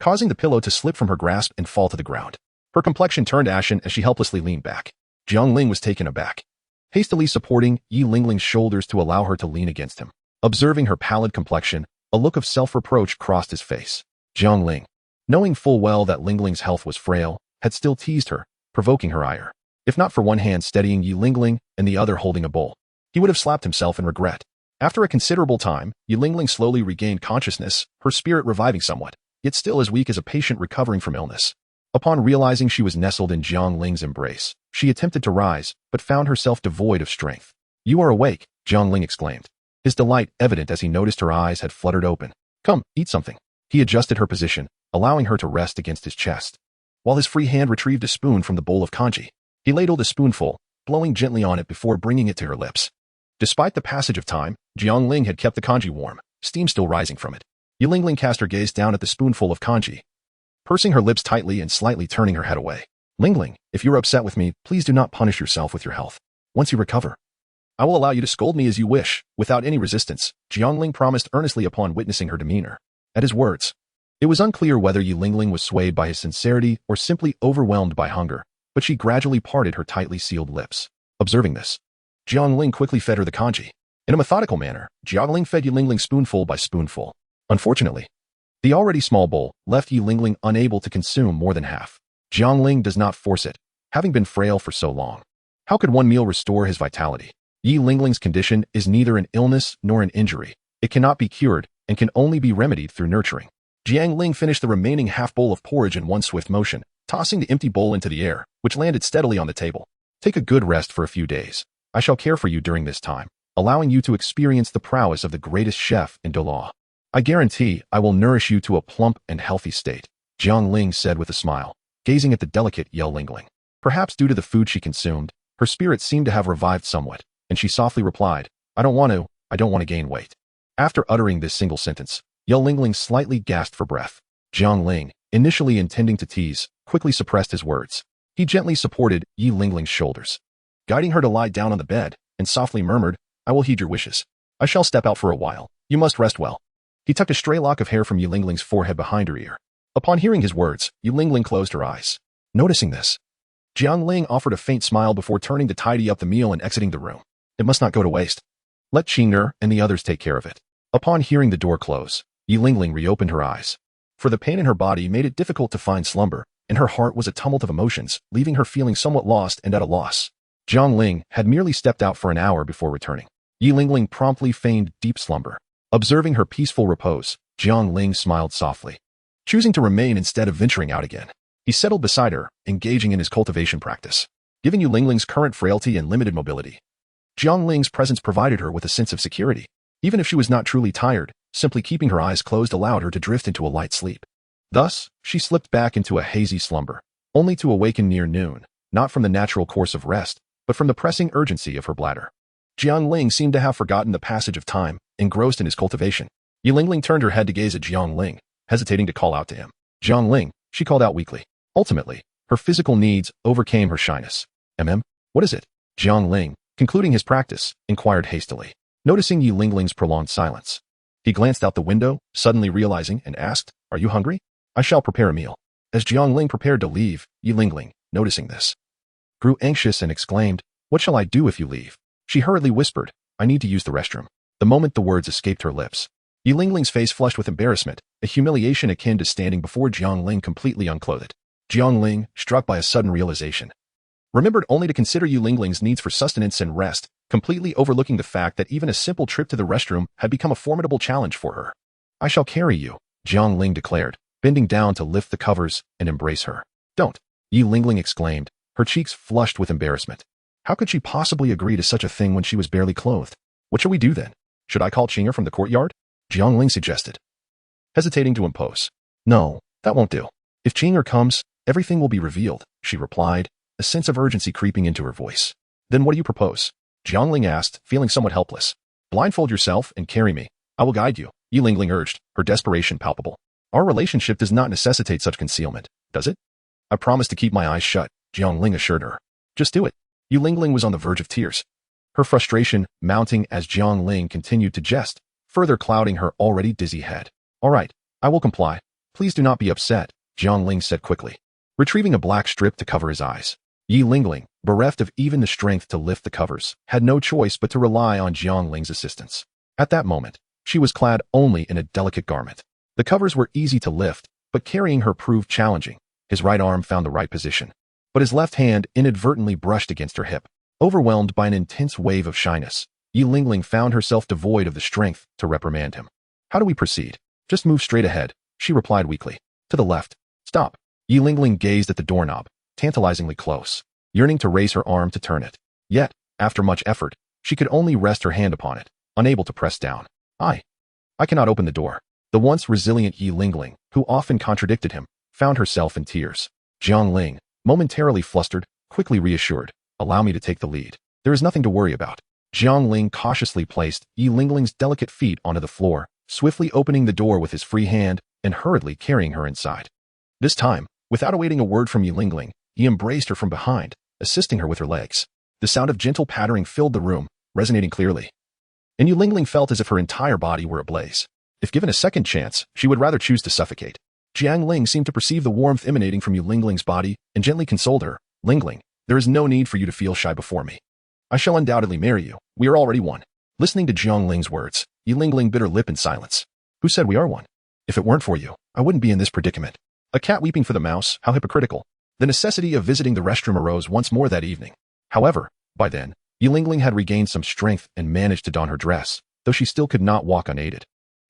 causing the pillow to slip from her grasp and fall to the ground. Her complexion turned ashen as she helplessly leaned back. Jiang Ling was taken aback, hastily supporting Lingling's shoulders to allow her to lean against him. Observing her pallid complexion, a look of self-reproach crossed his face. Jiang Ling, knowing full well that Lingling's health was frail, had still teased her, provoking her ire. If not for one hand steadying Lingling and the other holding a bowl, he would have slapped himself in regret. After a considerable time, Lingling slowly regained consciousness, her spirit reviving somewhat, yet still as weak as a patient recovering from illness. Upon realizing she was nestled in Jiang Ling's embrace, she attempted to rise, but found herself devoid of strength. "You are awake," Jiang Ling exclaimed, his delight evident as he noticed her eyes had fluttered open. "Come, eat something." He adjusted her position, allowing her to rest against his chest, while his free hand retrieved a spoon from the bowl of congee. He ladled a spoonful, blowing gently on it before bringing it to her lips. Despite the passage of time, Jiang Ling had kept the congee warm, steam still rising from it. Lingling cast her gaze down at the spoonful of congee, pursing her lips tightly and slightly turning her head away. "Lingling, if you're upset with me, please do not punish yourself with your health. Once you recover, I will allow you to scold me as you wish." Without any resistance, Jiang Ling promised earnestly upon witnessing her demeanor. At his words, it was unclear whether Lingling was swayed by his sincerity or simply overwhelmed by hunger, but she gradually parted her tightly sealed lips. Observing this, Jiang Ling quickly fed her the congee. In a methodical manner, Jiang Ling fed Lingling spoonful by spoonful. Unfortunately, the already small bowl left Lingling unable to consume more than half. Jiang Ling does not force it, having been frail for so long. How could one meal restore his vitality? Lingling's condition is neither an illness nor an injury. It cannot be cured and can only be remedied through nurturing. Jiang Ling finished the remaining half bowl of porridge in one swift motion, tossing the empty bowl into the air, which landed steadily on the table. "Take a good rest for a few days. I shall care for you during this time, allowing you to experience the prowess of the greatest chef in Douluo. I guarantee I will nourish you to a plump and healthy state," Jiang Ling said with a smile, gazing at the delicate Lingling. Perhaps due to the food she consumed, her spirit seemed to have revived somewhat, and she softly replied, I don't want to gain weight." After uttering this single sentence, Lingling slightly gasped for breath. Jiang Ling, initially intending to tease, quickly suppressed his words. He gently supported Lingling's shoulders, guiding her to lie down on the bed, and softly murmured, "I will heed your wishes. I shall step out for a while. You must rest well." He tucked a stray lock of hair from Lingling's forehead behind her ear. Upon hearing his words, Lingling closed her eyes. Noticing this, Jiang Ling offered a faint smile before turning to tidy up the meal and exiting the room. It must not go to waste. Let Qing'er and the others take care of it. Upon hearing the door close, Lingling reopened her eyes, for the pain in her body made it difficult to find slumber, and her heart was a tumult of emotions, leaving her feeling somewhat lost and at a loss. Jiang Ling had merely stepped out for an hour before returning. Lingling promptly feigned deep slumber. Observing her peaceful repose, Jiang Ling smiled softly, choosing to remain instead of venturing out again. He settled beside her, engaging in his cultivation practice. Given Lingling's current frailty and limited mobility, Jiang Ling's presence provided her with a sense of security. Even if she was not truly tired, simply keeping her eyes closed allowed her to drift into a light sleep. Thus, she slipped back into a hazy slumber, only to awaken near noon, not from the natural course of rest, but from the pressing urgency of her bladder. Jiang Ling seemed to have forgotten the passage of time, engrossed in his cultivation. Lingling turned her head to gaze at Jiang Ling, hesitating to call out to him. "Jiang Ling," she called out weakly. Ultimately, her physical needs overcame her shyness. What is it?" Jiang Ling, concluding his practice, inquired hastily, noticing Lingling's prolonged silence. He glanced out the window, suddenly realizing, and asked, "Are you hungry? I shall prepare a meal." As Jiang Ling prepared to leave, Lingling, noticing this, grew anxious and exclaimed, "What shall I do if you leave?" She hurriedly whispered, "I need to use the restroom." The moment the words escaped her lips, Lingling's face flushed with embarrassment, a humiliation akin to standing before Jiang Ling completely unclothed. Jiang Ling, struck by a sudden realization, remembered only to consider Lingling's needs for sustenance and rest, completely overlooking the fact that even a simple trip to the restroom had become a formidable challenge for her. "I shall carry you," Jiang Ling declared, bending down to lift the covers and embrace her. "Don't," Lingling exclaimed, her cheeks flushed with embarrassment. How could she possibly agree to such a thing when she was barely clothed? "What shall we do then? Should I call Qing'er from the courtyard?" Jiang Ling suggested, hesitating to impose. "No, that won't do. If Qing'er comes, everything will be revealed," she replied, a sense of urgency creeping into her voice. "Then what do you propose?" Jiang Ling asked, feeling somewhat helpless. "Blindfold yourself and carry me. I will guide you, Yi Lingling urged, her desperation palpable. Our relationship does not necessitate such concealment, does it? I promise to keep my eyes shut, Jiang Ling assured her. Just do it. Yi Lingling was on the verge of tears, her frustration mounting as Jiang Ling continued to jest, further clouding her already dizzy head. All right, I will comply. Please do not be upset, Jiang Ling said quickly, retrieving a black strip to cover his eyes. Yi Lingling, bereft of even the strength to lift the covers, had no choice but to rely on Jiang Ling's assistance. At that moment, she was clad only in a delicate garment. The covers were easy to lift, but carrying her proved challenging. His right arm found the right position, but his left hand inadvertently brushed against her hip. Overwhelmed by an intense wave of shyness, Yi Lingling found herself devoid of the strength to reprimand him. How do we proceed? Just move straight ahead, she replied weakly. To the left. Stop. Yi Lingling gazed at the doorknob, tantalizingly close, yearning to raise her arm to turn it. Yet, after much effort, she could only rest her hand upon it, unable to press down. I cannot open the door. The once resilient Yi Lingling, who often contradicted him, found herself in tears. Jiang Ling, momentarily flustered, quickly reassured. Allow me to take the lead. There is nothing to worry about. Jiang Ling cautiously placed Yi Lingling's delicate feet onto the floor, swiftly opening the door with his free hand and hurriedly carrying her inside. This time, without awaiting a word from Yi Lingling, he embraced her from behind, assisting her with her legs. The sound of gentle pattering filled the room, resonating clearly. And Yi Lingling felt as if her entire body were ablaze. If given a second chance, she would rather choose to suffocate. Jiang Ling seemed to perceive the warmth emanating from Yi Lingling's body and gently consoled her. Lingling, there is no need for you to feel shy before me. I shall undoubtedly marry you. We are already one. Listening to Jiang Ling's words, Yi Lingling bit her lip in silence. Who said we are one? If it weren't for you, I wouldn't be in this predicament. A cat weeping for the mouse, how hypocritical. The necessity of visiting the restroom arose once more that evening. However, by then, Yi Lingling had regained some strength and managed to don her dress, though she still could not walk unaided,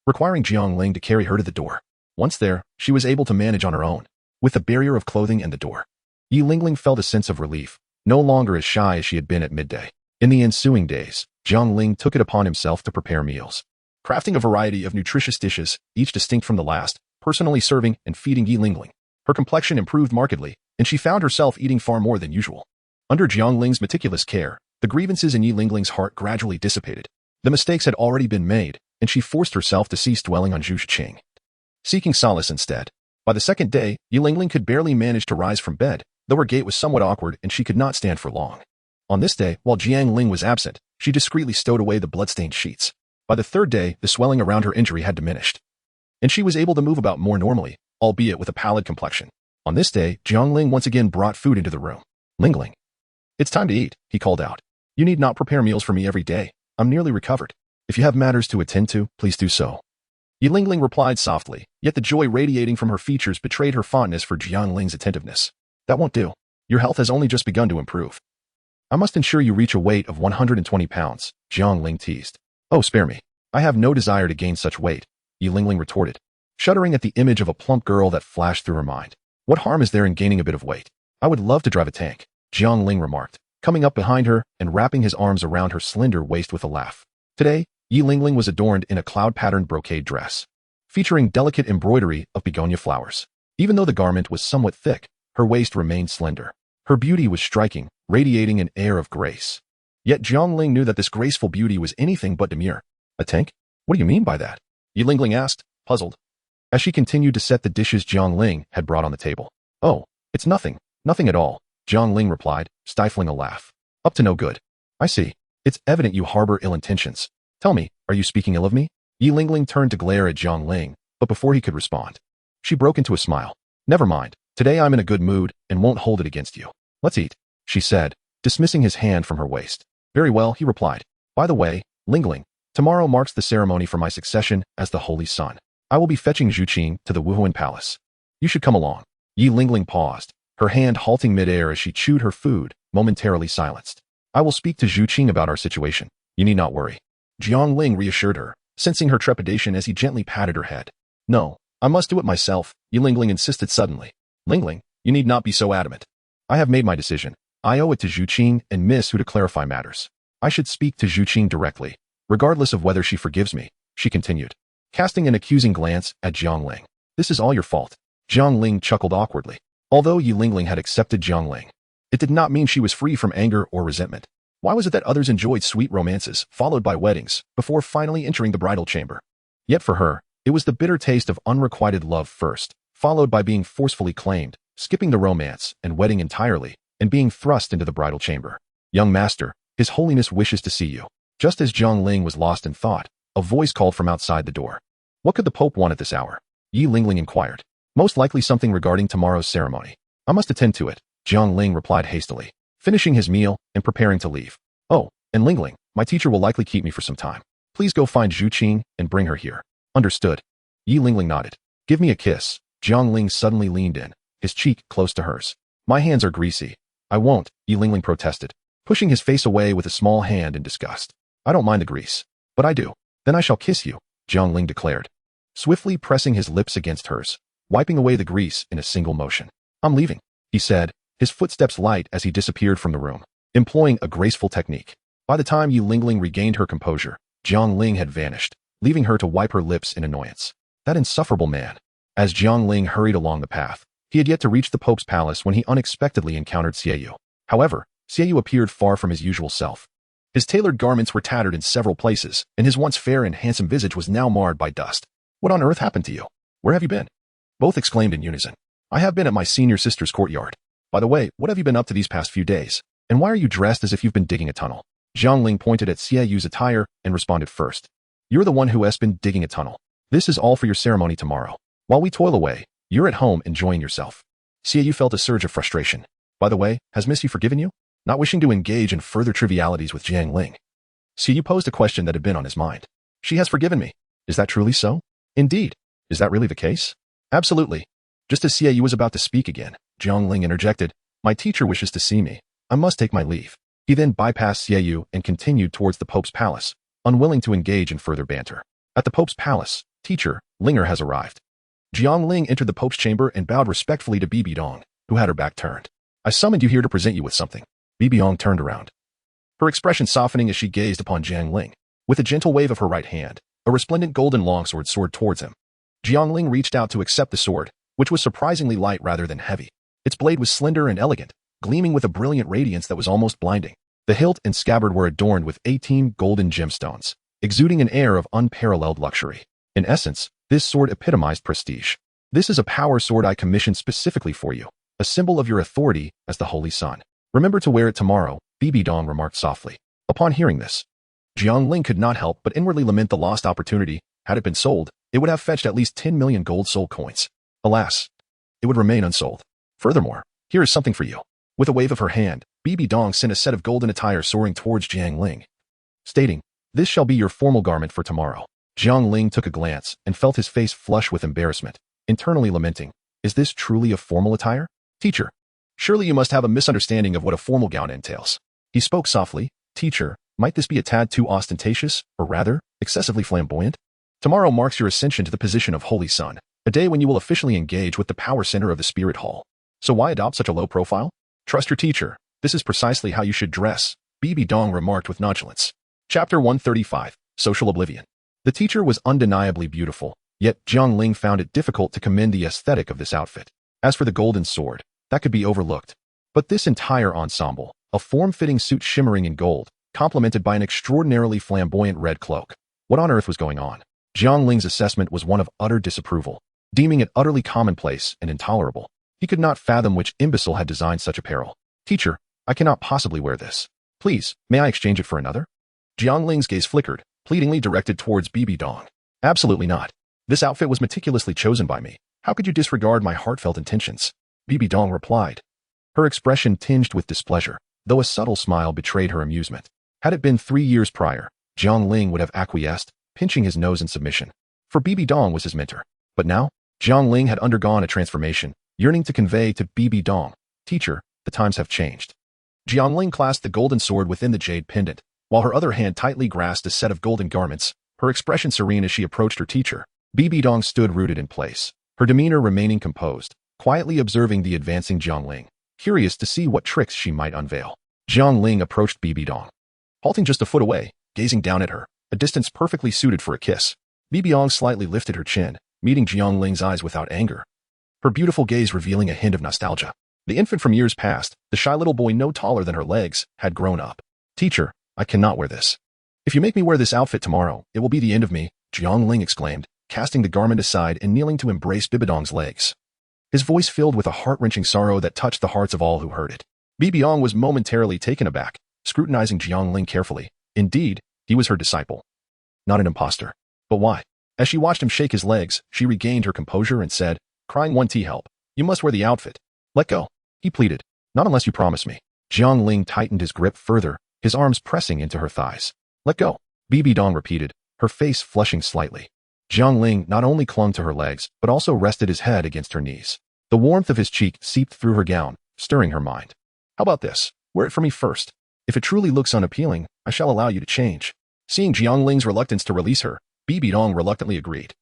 requiring Jiang Ling to carry her to the door. Once there, she was able to manage on her own, with the barrier of clothing and the door. Yi Lingling felt a sense of relief, no longer as shy as she had been at midday. In the ensuing days, Jiang Ling took it upon himself to prepare meals, crafting a variety of nutritious dishes, each distinct from the last, personally serving and feeding Yi Lingling. Her complexion improved markedly, and she found herself eating far more than usual. Under Jiang Ling's meticulous care, the grievances in Yi Lingling's heart gradually dissipated. The mistakes had already been made, and she forced herself to cease dwelling on Zhuching, seeking solace instead. By the second day, Yi Lingling could barely manage to rise from bed, though her gait was somewhat awkward and she could not stand for long. On this day, while Jiang Ling was absent, she discreetly stowed away the blood-stained sheets. By the third day, the swelling around her injury had diminished, and she was able to move about more normally, albeit with a pallid complexion. On this day, Jiang Ling once again brought food into the room. Lingling, it's time to eat, he called out. You need not prepare meals for me every day. I'm nearly recovered. If you have matters to attend to, please do so. Yi Lingling replied softly, yet the joy radiating from her features betrayed her fondness for Jiang Ling's attentiveness. That won't do. Your health has only just begun to improve. I must ensure you reach a weight of 120 pounds, Jiang Ling teased. Oh, spare me. I have no desire to gain such weight, Yi Lingling retorted, shuddering at the image of a plump girl that flashed through her mind. What harm is there in gaining a bit of weight? I would love to drive a tank, Jiang Ling remarked, coming up behind her and wrapping his arms around her slender waist with a laugh. Today, Yi Lingling was adorned in a cloud-patterned brocade dress, featuring delicate embroidery of begonia flowers. Even though the garment was somewhat thick, her waist remained slender. Her beauty was striking, radiating an air of grace. Yet Jiang Ling knew that this graceful beauty was anything but demure. A tank? What do you mean by that? Yi Lingling asked, puzzled, as she continued to set the dishes Jiang Ling had brought on the table. Oh, it's nothing at all, Jiang Ling replied, stifling a laugh. Up to no good. I see. It's evident you harbor ill intentions. Tell me, are you speaking ill of me? Yi Lingling turned to glare at Jiang Ling, but before he could respond, she broke into a smile. Never mind. Today I'm in a good mood and won't hold it against you. Let's eat, she said, dismissing his hand from her waist. Very well, he replied. By the way, Lingling, tomorrow marks the ceremony for my succession as the Holy Sun. I will be fetching Zhuching to the Wuhuan Palace. You should come along. Yi Lingling paused, her hand halting midair as she chewed her food, momentarily silenced. I will speak to Zhuching about our situation. You need not worry. Jiang Ling reassured her, sensing her trepidation as he gently patted her head. No, I must do it myself, Yi Lingling insisted suddenly. Lingling, you need not be so adamant. I have made my decision. I owe it to Zhuching and Miss Hu to clarify matters. I should speak to Zhuching directly, regardless of whether she forgives me, she continued, casting an accusing glance at Jiang Ling. This is all your fault. Jiang Ling chuckled awkwardly. Although Yi Lingling had accepted Jiang Ling, it did not mean she was free from anger or resentment. Why was it that others enjoyed sweet romances, followed by weddings, before finally entering the bridal chamber? Yet for her, it was the bitter taste of unrequited love first, followed by being forcefully claimed, skipping the romance and wedding entirely, and being thrust into the bridal chamber. Young master, His Holiness wishes to see you. Just as Jiang Ling was lost in thought, a voice called from outside the door. What could the Pope want at this hour? Yi Lingling inquired. Most likely something regarding tomorrow's ceremony. I must attend to it, Jiang Ling replied hastily, finishing his meal and preparing to leave. Oh, and Lingling, my teacher will likely keep me for some time. Please go find Zhu Qing and bring her here. Understood. Yi Lingling nodded. Give me a kiss. Jiang Ling suddenly leaned in, his cheek close to hers. My hands are greasy. I won't, Yi Lingling protested, pushing his face away with a small hand in disgust. I don't mind the grease. But I do. Then I shall kiss you, Jiang Ling declared, swiftly pressing his lips against hers, wiping away the grease in a single motion. I'm leaving, he said, his footsteps light as he disappeared from the room, employing a graceful technique. By the time Yi Lingling regained her composure, Jiang Ling had vanished, leaving her to wipe her lips in annoyance. That insufferable man. As Jiang Ling hurried along the path, he had yet to reach the Pope's palace when he unexpectedly encountered Xie. However, Xie appeared far from his usual self. His tailored garments were tattered in several places, and his once fair and handsome visage was now marred by dust. What on earth happened to you? Where have you been? Both exclaimed in unison. I have been at my senior sister's courtyard. By the way, what have you been up to these past few days? And why are you dressed as if you've been digging a tunnel? Jiang Ling pointed at Xieyu's attire and responded first. You're the one who has been digging a tunnel. This is all for your ceremony tomorrow. While we toil away, you're at home enjoying yourself. Xieyu felt a surge of frustration. By the way, has Missy forgiven you? Not wishing to engage in further trivialities with Jiang Ling, Xieyu posed a question that had been on his mind. She has forgiven me. Is that truly so? Indeed. Is that really the case? Absolutely. Just as Xieyu was about to speak again, Jiang Ling interjected, My teacher wishes to see me. I must take my leave. He then bypassed Xieyu and continued towards the Pope's palace, unwilling to engage in further banter. At the Pope's palace, teacher, Linger has arrived. Jiang Ling entered the Pope's chamber and bowed respectfully to Bibi Dong, who had her back turned. I summoned you here to present you with something. Bibi Dong turned around, her expression softening as she gazed upon Jiang Ling. With a gentle wave of her right hand, a resplendent golden longsword soared towards him. Jiang Ling reached out to accept the sword, which was surprisingly light rather than heavy. Its blade was slender and elegant, gleaming with a brilliant radiance that was almost blinding. The hilt and scabbard were adorned with 18 golden gemstones, exuding an air of unparalleled luxury. In essence, this sword epitomized prestige. This is a power sword I commissioned specifically for you, a symbol of your authority as the Holy Sun. Remember to wear it tomorrow, Bibi Dong remarked softly. Upon hearing this, Jiang Ling could not help but inwardly lament the lost opportunity. Had it been sold, it would have fetched at least 10 million gold soul coins. Alas, it would remain unsold. Furthermore, here is something for you. With a wave of her hand, Bibi Dong sent a set of golden attire soaring towards Jiang Ling, stating, This shall be your formal garment for tomorrow. Jiang Ling took a glance and felt his face flush with embarrassment, internally lamenting, Is this truly a formal attire? Teacher, surely you must have a misunderstanding of what a formal gown entails. He spoke softly. Teacher, might this be a tad too ostentatious, or rather, excessively flamboyant? Tomorrow marks your ascension to the position of Holy Sun, a day when you will officially engage with the power center of the Spirit Hall. So why adopt such a low profile? Trust your teacher. This is precisely how you should dress, Bibi Dong remarked with nonchalance. Chapter 135, Social Oblivion. The teacher was undeniably beautiful, yet Jiang Ling found it difficult to commend the aesthetic of this outfit. As for the golden sword, that could be overlooked. But this entire ensemble, a form-fitting suit shimmering in gold, complemented by an extraordinarily flamboyant red cloak. What on earth was going on? Jiang Ling's assessment was one of utter disapproval, deeming it utterly commonplace and intolerable. He could not fathom which imbecile had designed such apparel. Teacher, I cannot possibly wear this. Please, may I exchange it for another? Jiang Ling's gaze flickered, pleadingly directed towards Bibi Dong. Absolutely not. This outfit was meticulously chosen by me. How could you disregard my heartfelt intentions? Bibi Dong replied, her expression tinged with displeasure, though a subtle smile betrayed her amusement. Had it been 3 years prior, Jiang Ling would have acquiesced, pinching his nose in submission. For Bibi Dong was his mentor. But now, Jiang Ling had undergone a transformation, yearning to convey to Bibi Dong, Teacher, the times have changed. Jiang Ling clasped the golden sword within the jade pendant, while her other hand tightly grasped a set of golden garments, her expression serene as she approached her teacher. Bibi Dong stood rooted in place, her demeanor remaining composed, quietly observing the advancing Jiang Ling, curious to see what tricks she might unveil. Jiang Ling approached Bibi Dong, halting just a foot away, gazing down at her, a distance perfectly suited for a kiss. Bibi Dong slightly lifted her chin, meeting Jiang Ling's eyes without anger, her beautiful gaze revealing a hint of nostalgia. The infant from years past, the shy little boy no taller than her legs, had grown up. Teacher, I cannot wear this. If you make me wear this outfit tomorrow, it will be the end of me, Jiang Ling exclaimed, casting the garment aside and kneeling to embrace Bibidong's legs. His voice filled with a heart-wrenching sorrow that touched the hearts of all who heard it. Bibidong was momentarily taken aback, scrutinizing Jiang Ling carefully. Indeed, he was her disciple. Not an imposter. But why? As she watched him shake his legs, she regained her composure and said, crying one tea help. You must wear the outfit. Let go. He pleaded. Not unless you promise me. Jiang Ling tightened his grip further, his arms pressing into her thighs. Let go. Bibidong repeated, her face flushing slightly. Jiang Ling not only clung to her legs, but also rested his head against her knees. The warmth of his cheek seeped through her gown, stirring her mind. How about this? Wear it for me first. If it truly looks unappealing, I shall allow you to change. Seeing Jiang Ling's reluctance to release her, Bibidong reluctantly agreed.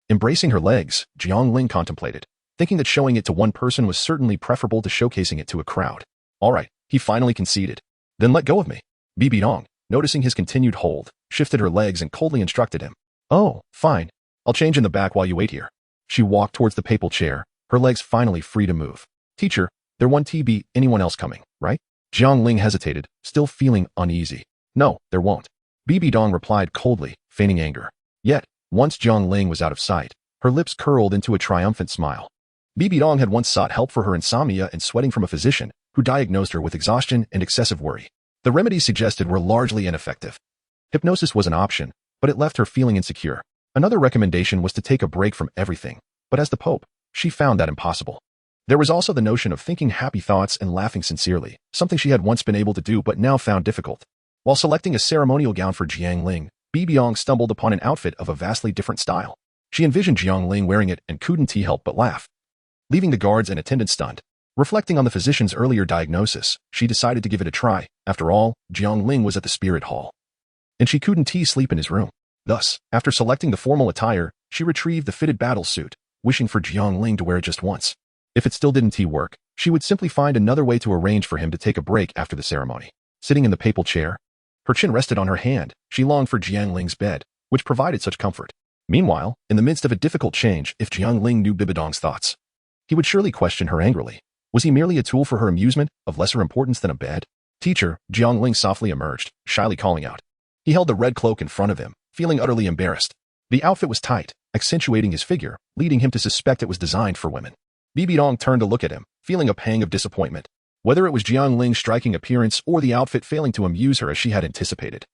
Embracing her legs, Jiang Ling contemplated, thinking that showing it to one person was certainly preferable to showcasing it to a crowd. All right, he finally conceded. Then let go of me. Bibidong, noticing his continued hold, shifted her legs and coldly instructed him. Oh, fine. I'll change in the back while you wait here. She walked towards the papal chair, her legs finally free to move. Teacher, there won't be anyone else coming, right? Jiang Ling hesitated, still feeling uneasy. No, there won't. Bibidong replied coldly, feigning anger. Yet, once Jiang Ling was out of sight, her lips curled into a triumphant smile. Bibidong had once sought help for her insomnia and sweating from a physician who diagnosed her with exhaustion and excessive worry. The remedies suggested were largely ineffective. Hypnosis was an option, but it left her feeling insecure. Another recommendation was to take a break from everything, but as the Pope, she found that impossible. There was also the notion of thinking happy thoughts and laughing sincerely, something she had once been able to do but now found difficult. While selecting a ceremonial gown for Jiang Ling, Bibidong stumbled upon an outfit of a vastly different style. She envisioned Jiang Ling wearing it and couldn't help but laugh. Leaving the guards and attendants stunned. Reflecting on the physician's earlier diagnosis, she decided to give it a try. After all, Jiang Ling was at the spirit hall. And she couldn't sleep in his room. Thus, after selecting the formal attire, she retrieved the fitted battle suit, wishing for Jiang Ling to wear it just once. If it still didn't work, she would simply find another way to arrange for him to take a break after the ceremony. Sitting in the papal chair, her chin rested on her hand, she longed for Jiang Ling's bed, which provided such comfort. Meanwhile, in the midst of a difficult change, if Jiang Ling knew Bibidong's thoughts, he would surely question her angrily. Was he merely a tool for her amusement, of lesser importance than a bed? Teacher, Jiang Ling softly emerged, shyly calling out. He held the red cloak in front of him, feeling utterly embarrassed. The outfit was tight, accentuating his figure, leading him to suspect it was designed for women. Bibidong turned to look at him, feeling a pang of disappointment. Whether it was Jiang Ling's striking appearance or the outfit failing to amuse her as she had anticipated.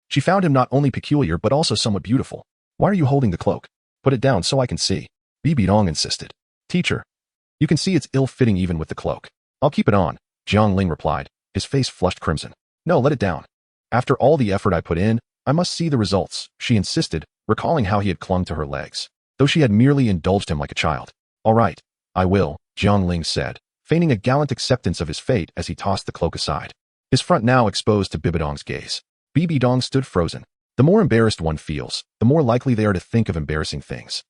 She found him not only peculiar but also somewhat beautiful. Why are you holding the cloak? Put it down so I can see. Bibidong insisted. Teacher, you can see it's ill-fitting even with the cloak. I'll keep it on, Jiang Ling replied, his face flushed crimson. No, let it down. After all the effort I put in, I must see the results, she insisted, recalling how he had clung to her legs, though she had merely indulged him like a child. All right, I will, Jiang Ling said, feigning a gallant acceptance of his fate as he tossed the cloak aside, his front now exposed to Bibidong's gaze. Bibidong stood frozen. The more embarrassed one feels, the more likely they are to think of embarrassing things.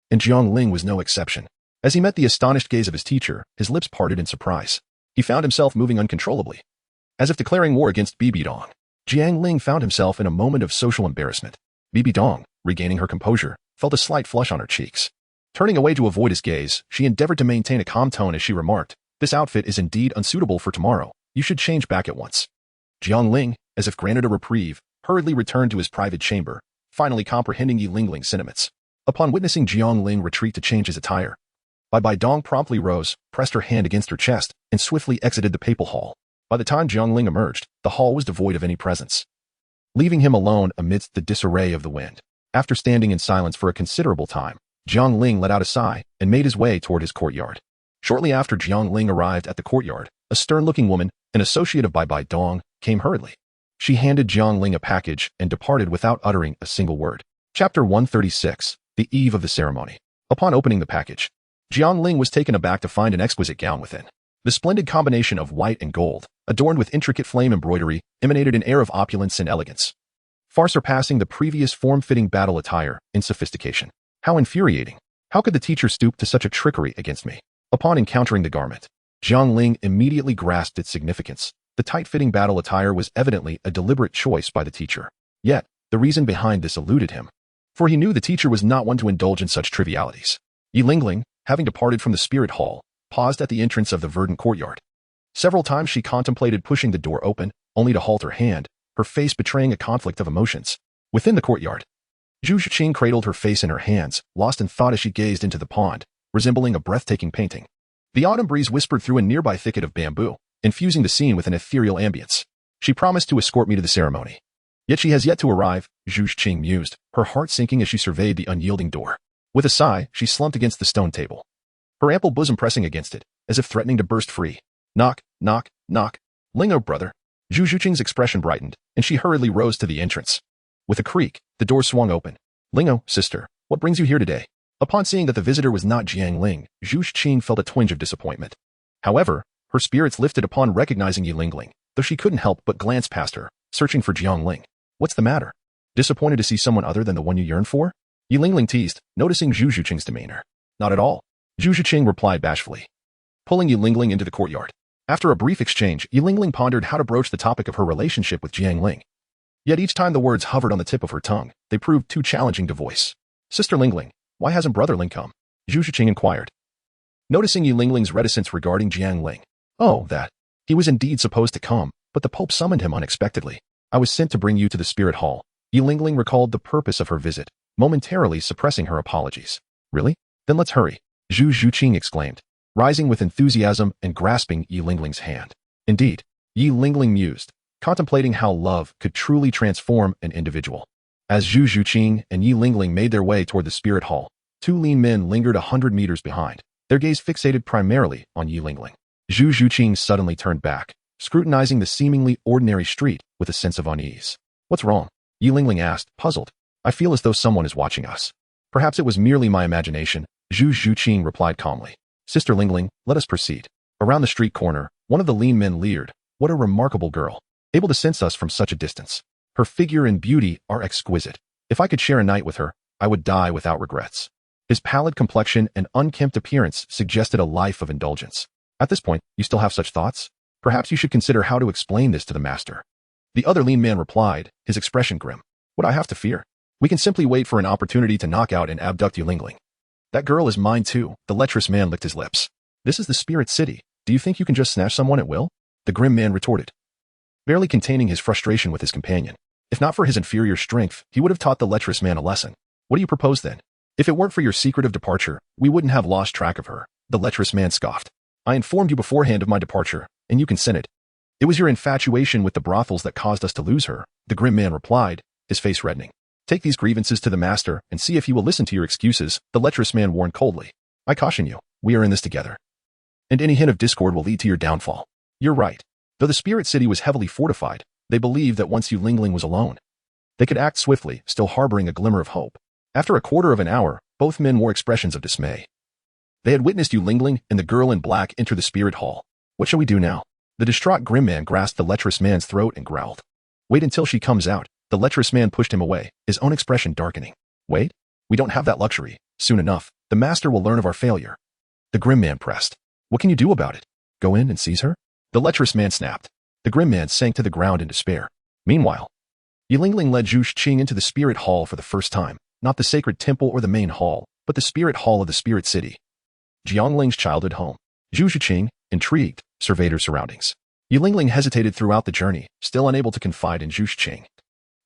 And Jiang Ling was no exception. As he met the astonished gaze of his teacher, his lips parted in surprise. He found himself moving uncontrollably. As if declaring war against Bibidong, Jiang Ling found himself in a moment of social embarrassment. Bibidong, regaining her composure, felt a slight flush on her cheeks. Turning away to avoid his gaze, she endeavored to maintain a calm tone as she remarked, this outfit is indeed unsuitable for tomorrow. You should change back at once. Jiang Ling, as if granted a reprieve, hurriedly returned to his private chamber, finally comprehending Yi Lingling's sentiments. Upon witnessing Jiang Ling retreat to change his attire, Bibidong promptly rose, pressed her hand against her chest, and swiftly exited the papal hall. By the time Jiang Ling emerged, the hall was devoid of any presence, leaving him alone amidst the disarray of the wind. After standing in silence for a considerable time, Jiang Ling let out a sigh and made his way toward his courtyard. Shortly after Jiang Ling arrived at the courtyard, a stern-looking woman, an associate of Bibidong, came hurriedly. She handed Jiang Ling a package and departed without uttering a single word. Chapter 136, The Eve of the Ceremony. Upon opening the package, Jiang Ling was taken aback to find an exquisite gown within. The splendid combination of white and gold, adorned with intricate flame embroidery, emanated an air of opulence and elegance, far surpassing the previous form-fitting battle attire in sophistication. How infuriating! How could the teacher stoop to such a trickery against me? Upon encountering the garment, Jiang Ling immediately grasped its significance. The tight-fitting battle attire was evidently a deliberate choice by the teacher. Yet, the reason behind this eluded him, for he knew the teacher was not one to indulge in such trivialities. Yi Lingling, having departed from the spirit hall, paused at the entrance of the verdant courtyard. Several times she contemplated pushing the door open, only to halt her hand, her face betraying a conflict of emotions. Within the courtyard, Zhu Zhiqing cradled her face in her hands, lost in thought as she gazed into the pond, resembling a breathtaking painting. The autumn breeze whispered through a nearby thicket of bamboo, infusing the scene with an ethereal ambience. She promised to escort me to the ceremony. Yet she has yet to arrive, Zhu Zhiqing mused, her heart sinking as she surveyed the unyielding door. With a sigh, she slumped against the stone table, her ample bosom pressing against it, as if threatening to burst free. Knock, knock, knock. Lingo, brother. Zhu Zhiqing's expression brightened, and she hurriedly rose to the entrance. With a creak, the door swung open. Lingo, sister, what brings you here today? Upon seeing that the visitor was not Jiang Ling, Zhu Zhiqing felt a twinge of disappointment. However, her spirits lifted upon recognizing Yi Lingling, though she couldn't help but glance past her, searching for Jiang Ling. What's the matter? Disappointed to see someone other than the one you yearn for? Yi Lingling teased, noticing Zhu Zhiqing's demeanor. Not at all. Zhu Zhiqing replied bashfully, pulling Yi Lingling into the courtyard. After a brief exchange, Yi Lingling pondered how to broach the topic of her relationship with Jiang Ling. Yet each time the words hovered on the tip of her tongue, they proved too challenging to voice. Sister Lingling, why hasn't Brother Ling come? Zhu Zhiqing inquired, noticing Yi Lingling's reticence regarding Jiang Ling. Oh, that. He was indeed supposed to come, but the Pope summoned him unexpectedly. I was sent to bring you to the Spirit Hall. Yi Lingling recalled the purpose of her visit, momentarily suppressing her apologies. Really? Then let's hurry, Zhu Zhiqing exclaimed, rising with enthusiasm and grasping Yi Lingling's hand. Indeed, Yi Lingling mused, contemplating how love could truly transform an individual. As Zhu Zhiqing and Yi Lingling made their way toward the Spirit Hall, two lean men lingered 100 meters behind, their gaze fixated primarily on Yi Lingling. Zhu Zhiqing suddenly turned back, scrutinizing the seemingly ordinary street with a sense of unease. What's wrong? Yi Lingling asked, puzzled. I feel as though someone is watching us. Perhaps it was merely my imagination, Zhu Zhiqing replied calmly. Sister Lingling, let us proceed. Around the street corner, one of the lean men leered. What a remarkable girl, able to sense us from such a distance. Her figure and beauty are exquisite. If I could share a night with her, I would die without regrets. His pallid complexion and unkempt appearance suggested a life of indulgence. At this point, you still have such thoughts? Perhaps you should consider how to explain this to the master. The other lean man replied, his expression grim. What I have to fear? We can simply wait for an opportunity to knock out and abduct Yi Lingling. That girl is mine too, the lecherous man licked his lips. This is the Spirit City. Do you think you can just snatch someone at will? The grim man retorted, barely containing his frustration with his companion. If not for his inferior strength, he would have taught the lecherous man a lesson. What do you propose then? If it weren't for your secret of departure, we wouldn't have lost track of her, the lecherous man scoffed. I informed you beforehand of my departure, and you consented. It was your infatuation with the brothels that caused us to lose her, the grim man replied, his face reddening. Take these grievances to the master and see if he will listen to your excuses, the lecherous man warned coldly. I caution you, we are in this together. And any hint of discord will lead to your downfall. You're right. Though the Spirit City was heavily fortified, they believed that once Yi Lingling was alone, they could act swiftly, still harboring a glimmer of hope. After a quarter of an hour, both men wore expressions of dismay. They had witnessed Yi Lingling and the girl in black enter the Spirit Hall. What shall we do now? The distraught grim man grasped the lecherous man's throat and growled. Wait until she comes out. The lecherous man pushed him away, his own expression darkening. Wait? We don't have that luxury. Soon enough, the master will learn of our failure. The grim man pressed. What can you do about it? Go in and seize her? The lecherous man snapped. The grim man sank to the ground in despair. Meanwhile, Yi Lingling led Zhu Zhiqing into the Spirit Hall for the first time, not the sacred temple or the main hall, but the Spirit Hall of the Spirit City. Jiang Ling's childhood home. Zhu Zhiqing, intrigued, surveyed her surroundings. Yi Lingling hesitated throughout the journey, still unable to confide in Zhu Zhiqing,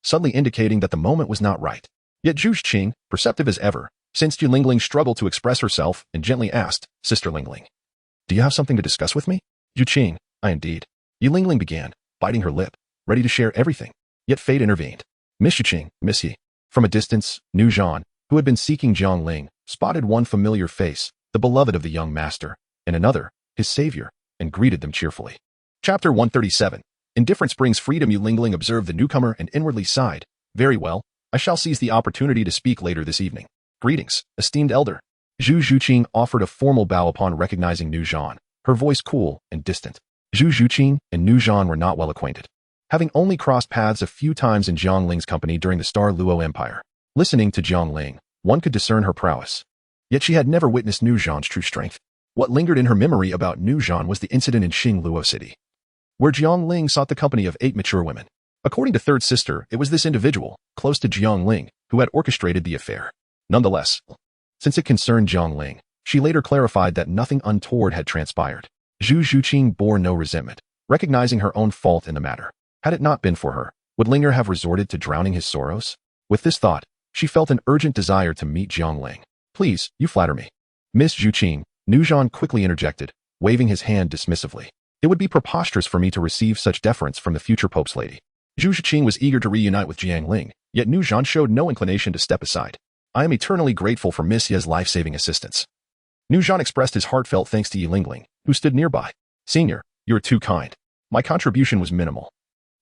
subtly indicating that the moment was not right. Yet Zhu Zhiqing, perceptive as ever, sensed Yi Lingling struggle to express herself and gently asked, Sister Lingling, do you have something to discuss with me? Zhu Zhiqing, I indeed. Yi Lingling began, biting her lip, ready to share everything. Yet fate intervened. Miss Zhiqing, Miss Yi. From a distance, Nu Zhan, who had been seeking Jiang Ling, spotted one familiar face, the beloved of the young master, and another, his savior, and greeted them cheerfully. Chapter 137. Indifference brings freedom. Yi Lingling observed the newcomer and inwardly sighed. Very well, I shall seize the opportunity to speak later this evening. Greetings, esteemed elder. Zhu Zhiqing offered a formal bow upon recognizing Nu Zhan, her voice cool and distant. Zhu Zhiqing and Nu Zhan were not well acquainted, having only crossed paths a few times in Jiang Ling's company during the Douluo Empire. Listening to Jiang Ling, one could discern her prowess. Yet she had never witnessed Nu Zhan's true strength. What lingered in her memory about Nu Zhan was the incident in Luo City, where Jiang Ling sought the company of 8 mature women. According to Third Sister, it was this individual, close to Jiang Ling, who had orchestrated the affair. Nonetheless, since it concerned Jiang Ling, she later clarified that nothing untoward had transpired. Zhu Zhiqing bore no resentment, recognizing her own fault in the matter. Had it not been for her, Would Linger have resorted to drowning his sorrows? With this thought, she felt an urgent desire to meet Jiang Ling. Please, you flatter me. Miss Zhuqing, Nuzhan quickly interjected, waving his hand dismissively. It would be preposterous for me to receive such deference from the future Pope's lady. Zhu Zhuqing was eager to reunite with Jiang Ling, yet Nuzhan showed no inclination to step aside. I am eternally grateful for Miss Ye's life-saving assistance. Nuzhan expressed his heartfelt thanks to Yi Lingling, who stood nearby. Senior, you are too kind. My contribution was minimal.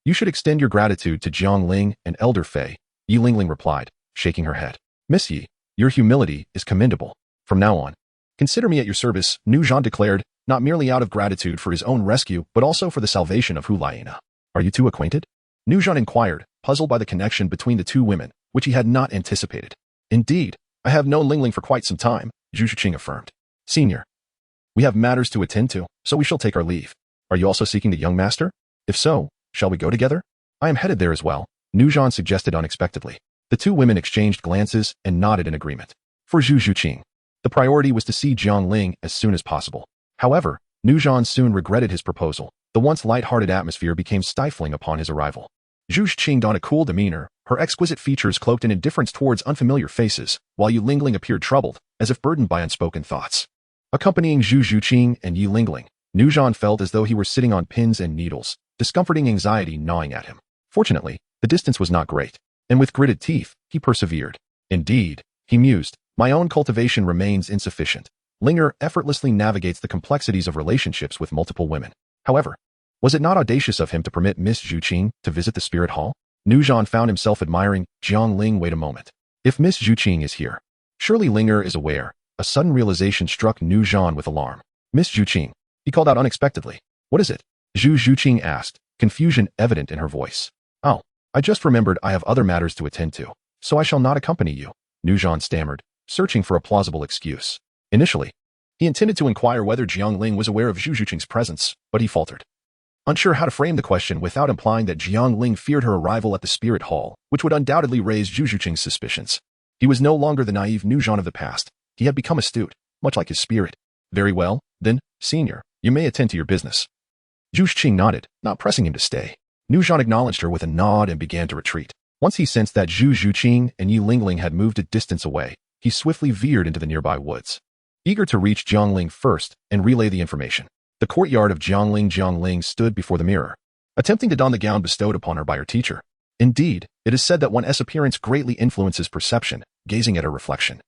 You should extend your gratitude to Jiang Ling and Elder Fei, Yi Lingling replied, shaking her head. Miss Yi, your humility is commendable. From now on, consider me at your service, Nuzhan declared, not merely out of gratitude for his own rescue, but also for the salvation of Hulayina. Are you two acquainted? Nuzhan inquired, puzzled by the connection between the two women, which he had not anticipated. Indeed, I have known Lingling for quite some time, Zhu Zhuqing affirmed. Senior, we have matters to attend to, so we shall take our leave. Are you also seeking the young master? If so, shall we go together? I am headed there as well, Nuzhan suggested unexpectedly. The two women exchanged glances and nodded in agreement. For Zhu Zhuqing, the priority was to see Jiang Ling as soon as possible. However, Nuzhan soon regretted his proposal. The once light-hearted atmosphere became stifling upon his arrival. Zhu Zhuqing donned a cool demeanor, her exquisite features cloaked in indifference towards unfamiliar faces, while Yi Lingling appeared troubled, as if burdened by unspoken thoughts. Accompanying Zhu Zhuqing and Yi Lingling, Nuzhan felt as though he were sitting on pins and needles, discomforting anxiety gnawing at him. Fortunately, the distance was not great, and with gritted teeth, he persevered. Indeed, he mused, my own cultivation remains insufficient. Linger effortlessly navigates the complexities of relationships with multiple women. However, was it not audacious of him to permit Miss Zhuqing to visit the spirit hall? Nuzhan found himself admiring Jiang Ling. Wait a moment. If Miss Zhuqing is here, surely Linger is aware. A sudden realization struck Nuzhan with alarm. Miss Zhuqing, he called out unexpectedly. What is it? Zhu Zhuqing asked, confusion evident in her voice. Oh, I just remembered I have other matters to attend to, so I shall not accompany you, Nuzhan stammered, searching for a plausible excuse. Initially, he intended to inquire whether Jiang Ling was aware of Zhu Zhuqing's presence, but he faltered, unsure how to frame the question without implying that Jiang Ling feared her arrival at the spirit hall, which would undoubtedly raise Zhu Zhuqing's suspicions. He was no longer the naive Nuzhan of the past. He had become astute, much like his spirit. Very well, then, senior, you may attend to your business. Zhu Zhuqing nodded, not pressing him to stay. Nuzhan acknowledged her with a nod and began to retreat. Once he sensed that Zhu Zhuqing and Yi Lingling had moved a distance away, he swiftly veered into the nearby woods. Eager to reach Jiang Ling first and relay the information, the courtyard of Jiang Ling stood before the mirror, attempting to don the gown bestowed upon her by her teacher. Indeed, it is said that one's appearance greatly influences perception, gazing at her reflection.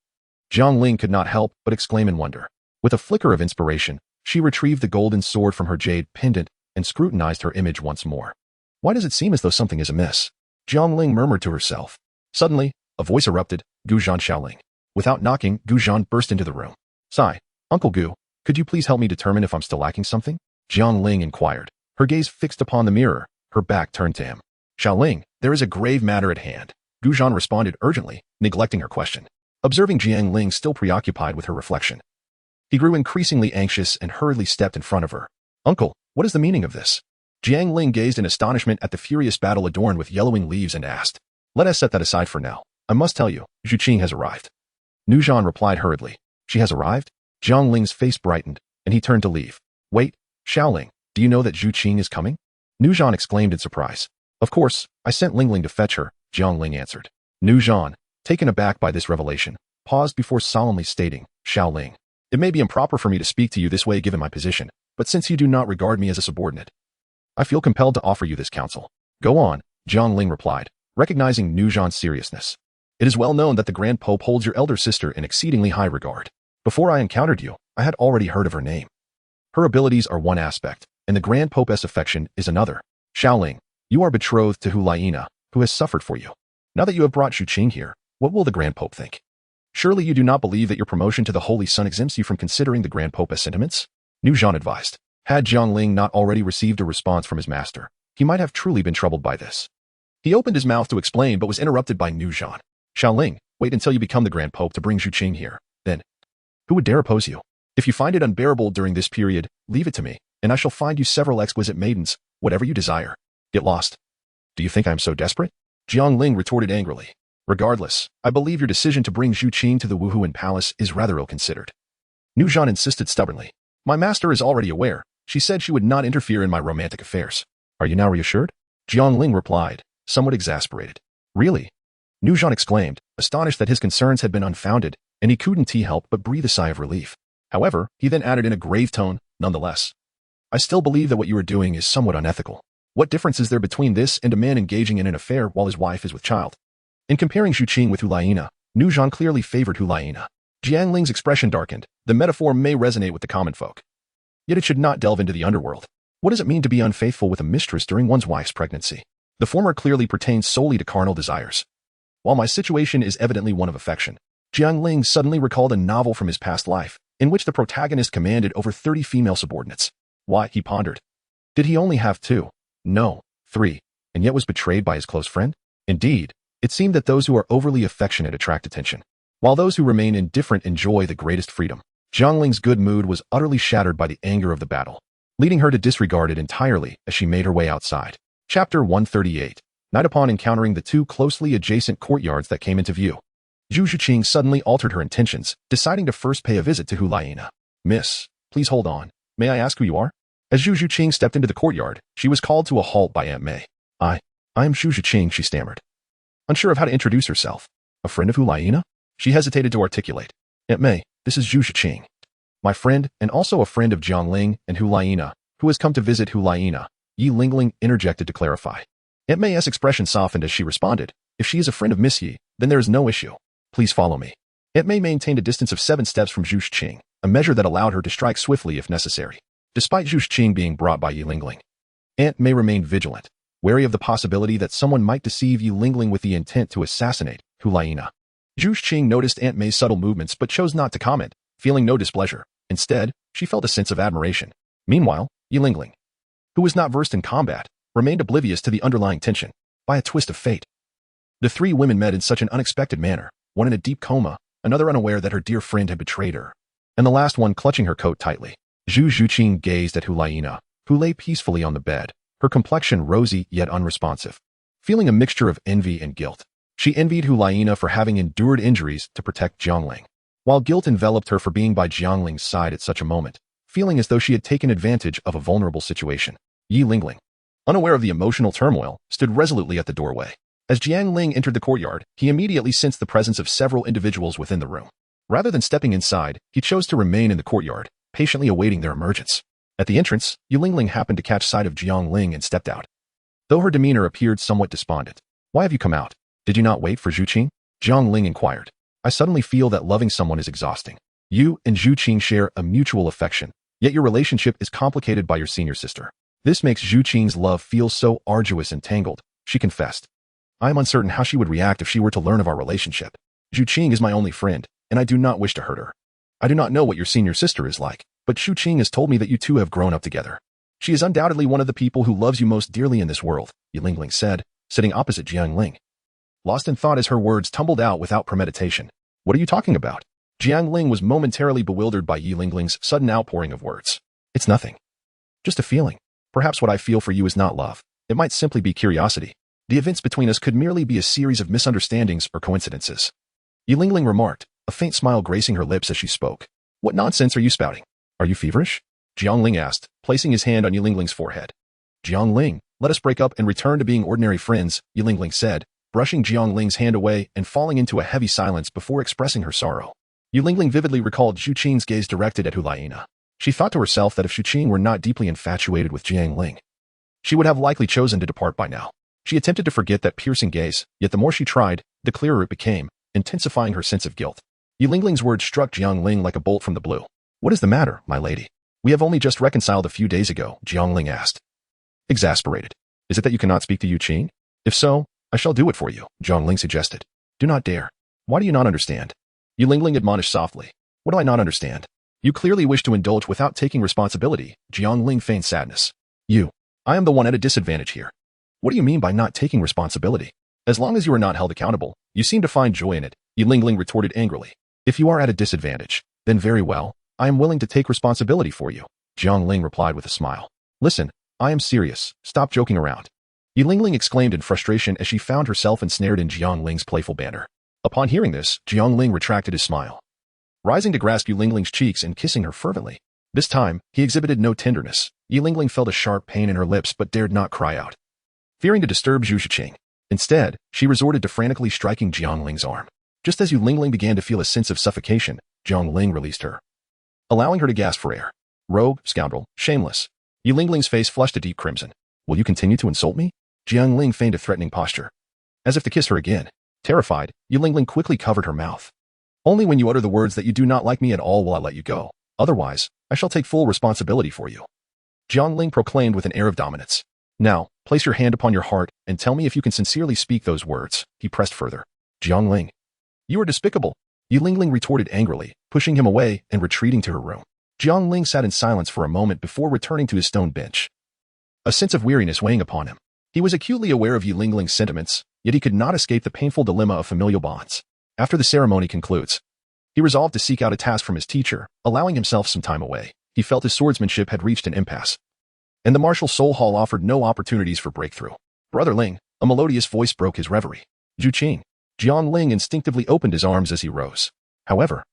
Jiang Ling could not help but exclaim in wonder. With a flicker of inspiration, she retrieved the golden sword from her jade pendant and scrutinized her image once more. Why does it seem as though something is amiss? Jiang Ling murmured to herself. Suddenly, a voice erupted, Guzhan Xiaoling. Without knocking, Guzhan burst into the room. Sigh, Uncle Gu, could you please help me determine if I'm still lacking something? Jiang Ling inquired, her gaze fixed upon the mirror, her back turned to him. Xiaoling, there is a grave matter at hand. Guzhan responded urgently, neglecting her question. Observing Jiang Ling still preoccupied with her reflection, he grew increasingly anxious and hurriedly stepped in front of her. Uncle, what is the meaning of this? Jiang Ling gazed in astonishment at the furious battle adorned with yellowing leaves and asked. Let us set that aside for now. I must tell you, Zhuqing has arrived. Nuzhan replied hurriedly. She has arrived? Jiang Ling's face brightened, and he turned to leave. Wait, Xiaoling, do you know that Zhuqing is coming? Nuzhan exclaimed in surprise. Of course, I sent Lingling to fetch her, Jiang Ling answered. Nuzhan, taken aback by this revelation, paused before solemnly stating, Xiaoling, it may be improper for me to speak to you this way given my position, but since you do not regard me as a subordinate, I feel compelled to offer you this counsel. Go on, Jiang Ling replied, recognizing Nuzhan's seriousness. It is well known that the Grand Pope holds your elder sister in exceedingly high regard. Before I encountered you, I had already heard of her name. Her abilities are one aspect, and the Grand Pope's affection is another. Xiaoling, you are betrothed to Hulayina, who has suffered for you. Now that you have brought Zhuqing here, what will the Grand Pope think? Surely you do not believe that your promotion to the Holy Son exempts you from considering the Grand Pope's sentiments? Nuzhan advised. Had Jiang Ling not already received a response from his master, he might have truly been troubled by this. He opened his mouth to explain but was interrupted by Nuzhan. Xiaoling, wait until you become the Grand Pope to bring Zhuqing here. Then, who would dare oppose you? If you find it unbearable during this period, leave it to me, and I shall find you several exquisite maidens, whatever you desire. Get lost. Do you think I am so desperate? Jiang Ling retorted angrily. Regardless, I believe your decision to bring Zhuqing to the Wuhuan Palace is rather ill-considered. Nuzhan insisted stubbornly. My master is already aware. She said she would not interfere in my romantic affairs. Are you now reassured? Jiang Ling replied, somewhat exasperated. Really? Nugent exclaimed, astonished that his concerns had been unfounded, and he couldn't help but breathe a sigh of relief. However, he then added in a grave tone, nonetheless, I still believe that what you are doing is somewhat unethical. What difference is there between this and a man engaging in an affair while his wife is with child? In comparing Zhu Qing with Hulaina, Nugent clearly favored Hulaina. Jiang Ling's expression darkened. The metaphor may resonate with the common folk. Yet it should not delve into the underworld. What does it mean to be unfaithful with a mistress during one's wife's pregnancy? The former clearly pertains solely to carnal desires. While my situation is evidently one of affection, Jiang Ling suddenly recalled a novel from his past life, in which the protagonist commanded over 30 female subordinates. Why, he pondered. Did he only have 2? No, 3, and yet was betrayed by his close friend? Indeed, it seemed that those who are overly affectionate attract attention, while those who remain indifferent enjoy the greatest freedom. Jiang Ling's good mood was utterly shattered by the anger of the battle, leading her to disregard it entirely as she made her way outside. Chapter 138. Night. Upon encountering the 2 closely adjacent courtyards that came into view, Zhu Qing suddenly altered her intentions, deciding to first pay a visit to Hulaina. Miss, please hold on. May I ask who you are? As Zhu Qing stepped into the courtyard, she was called to a halt by Aunt May. I am Zhu Qing, she stammered, unsure of how to introduce herself. A friend of Hulaina? She hesitated to articulate. Aunt May, this is Zhu Qing. My friend, and also a friend of Jiang Ling and Hulaina, who has come to visit Hulaina, Yi Lingling interjected to clarify. Aunt May's expression softened as she responded. If she is a friend of Miss Yi, then there is no issue. Please follow me. Aunt May maintained a distance of 7 steps from Zhu Qing, a measure that allowed her to strike swiftly if necessary. Despite Zhu Qing being brought by Yi Lingling, Aunt May remained vigilant, wary of the possibility that someone might deceive Yi Lingling with the intent to assassinate Hulaina. Zhu Qing noticed Aunt May's subtle movements but chose not to comment, feeling no displeasure. Instead, she felt a sense of admiration. Meanwhile, Yi Lingling, who was not versed in combat, remained oblivious to the underlying tension. By a twist of fate, the 3 women met in such an unexpected manner, one in a deep coma, another unaware that her dear friend had betrayed her, and the last one clutching her coat tightly. Zhu Qing gazed at Hulaina, who lay peacefully on the bed, her complexion rosy yet unresponsive. Feeling a mixture of envy and guilt, she envied Hulaina for having endured injuries to protect Jiang Ling, while guilt enveloped her for being by Jiang Ling's side at such a moment, feeling as though she had taken advantage of a vulnerable situation. Yi Lingling, unaware of the emotional turmoil, stood resolutely at the doorway. As Jiang Ling entered the courtyard, he immediately sensed the presence of several individuals within the room. Rather than stepping inside, he chose to remain in the courtyard, patiently awaiting their emergence. At the entrance, Yi Lingling happened to catch sight of Jiang Ling and stepped out. Though her demeanor appeared somewhat despondent. Why have you come out? Did you not wait for Zhu Qing? Jiang Ling inquired. I suddenly feel that loving someone is exhausting. You and Zhu Qing share a mutual affection, yet your relationship is complicated by your senior sister. This makes Zhu Qing's love feel so arduous and tangled, she confessed. I am uncertain how she would react if she were to learn of our relationship. Zhu Qing is my only friend, and I do not wish to hurt her. I do not know what your senior sister is like, but Zhu Qing has told me that you 2 have grown up together. She is undoubtedly one of the people who loves you most dearly in this world, Yi Lingling said, sitting opposite Jiang Ling. Lost in thought as her words tumbled out without premeditation. What are you talking about? Jiang Ling was momentarily bewildered by Yi Lingling's sudden outpouring of words. It's nothing. Just a feeling. Perhaps what I feel for you is not love. It might simply be curiosity. The events between us could merely be a series of misunderstandings or coincidences. Yi Lingling remarked, a faint smile gracing her lips as she spoke. What nonsense are you spouting? Are you feverish? Jiang Ling asked, placing his hand on Yi Lingling's forehead. Jiang Ling, let us break up and return to being ordinary friends, Yi Lingling said, brushing Jiang Ling's hand away and falling into a heavy silence before expressing her sorrow. Yi Lingling vividly recalled Zhu Qing's gaze directed at Hulaina. She thought to herself that if Zhu Qing were not deeply infatuated with Jiang Ling, she would have likely chosen to depart by now. She attempted to forget that piercing gaze, yet the more she tried, the clearer it became, intensifying her sense of guilt. Yi Lingling's words struck Jiang Ling like a bolt from the blue. What is the matter, my lady? We have only just reconciled a few days ago, Jiang Ling asked. Exasperated. Is it that you cannot speak to Yu Qing? If so, I shall do it for you, Jiang Ling suggested. Do not dare. Why do you not understand? Yi Lingling admonished softly. What do I not understand? You clearly wish to indulge without taking responsibility, Jiang Ling feigned sadness. I am the one at a disadvantage here. What do you mean by not taking responsibility? As long as you are not held accountable, you seem to find joy in it, Yi Lingling retorted angrily. If you are at a disadvantage, then very well, I am willing to take responsibility for you, Jiang Ling replied with a smile. Listen, I am serious, stop joking around. Yi Lingling exclaimed in frustration as she found herself ensnared in Jiang Ling's playful banter. Upon hearing this, Jiang Ling retracted his smile, rising to grasp Yi Lingling's cheeks and kissing her fervently. This time, he exhibited no tenderness. Yi Lingling felt a sharp pain in her lips but dared not cry out, fearing to disturb Zhu Qing. Instead, she resorted to frantically striking Jiang Ling's arm. Just as Yu Lingling began to feel a sense of suffocation, Jiang Ling released her, allowing her to gasp for air. Rogue, scoundrel, shameless. Yu Lingling's face flushed a deep crimson. Will you continue to insult me? Jiang Ling feigned a threatening posture, as if to kiss her again. Terrified, Yu Lingling quickly covered her mouth. Only when you utter the words that you do not like me at all will I let you go. Otherwise, I shall take full responsibility for you. Jiang Ling proclaimed with an air of dominance. Now, place your hand upon your heart and tell me if you can sincerely speak those words, he pressed further. Jiang Ling. You are despicable. Yu Lingling retorted angrily, pushing him away and retreating to her room. Jiang Ling sat in silence for a moment before returning to his stone bench, a sense of weariness weighing upon him. He was acutely aware of Yu Lingling's sentiments, yet he could not escape the painful dilemma of familial bonds. After the ceremony concludes, he resolved to seek out a task from his teacher, allowing himself some time away. He felt his swordsmanship had reached an impasse, and the martial soul hall offered no opportunities for breakthrough. Brother Ling, a melodious voice broke his reverie. Zhu Qing. Jiang Ling instinctively opened his arms as he rose. However,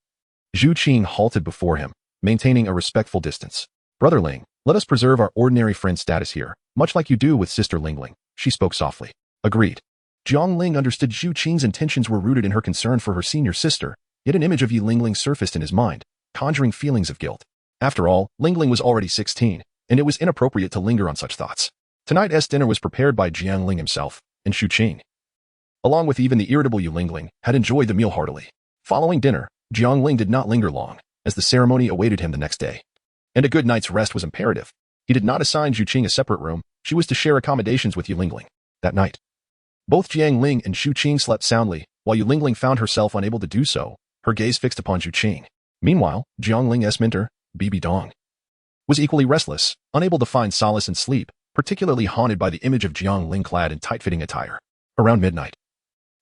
Zhu Qing halted before him, maintaining a respectful distance. Brother Ling, let us preserve our ordinary friend status here, much like you do with Sister Lingling, she spoke softly. Agreed. Jiang Ling understood Zhu Qing's intentions were rooted in her concern for her senior sister, yet an image of Yu Lingling surfaced in his mind, conjuring feelings of guilt. After all, Lingling was already 16, and it was inappropriate to linger on such thoughts. Tonight's dinner was prepared by Jiang Ling himself, and Zhu Qing, along with even the irritable Yu Lingling, had enjoyed the meal heartily. Following dinner, Jiang Ling did not linger long, as the ceremony awaited him the next day. And a good night's rest was imperative. He did not assign Zhu Qing a separate room, she was to share accommodations with Yu Lingling. That night, both Jiang Ling and Zhu Qing slept soundly, while Yu Lingling found herself unable to do so, her gaze fixed upon Zhu Qing. Meanwhile, Jiang Ling's mentor, Bibi Dong, was equally restless, unable to find solace in sleep, particularly haunted by the image of Jiang Ling clad in tight-fitting attire. Around midnight,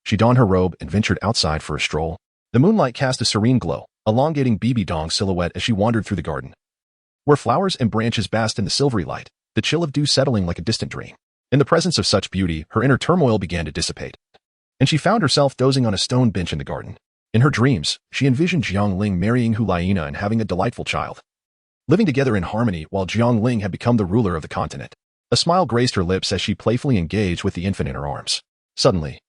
she donned her robe and ventured outside for a stroll. The moonlight cast a serene glow, elongating Bibi Dong's silhouette as she wandered through the garden, where flowers and branches basked in the silvery light, the chill of dew settling like a distant dream. In the presence of such beauty, her inner turmoil began to dissipate, and she found herself dozing on a stone bench in the garden. In her dreams, she envisioned Jiang Ling marrying Hulaina and having a delightful child, living together in harmony while Jiang Ling had become the ruler of the continent. A smile graced her lips as she playfully engaged with the infant in her arms. Suddenly,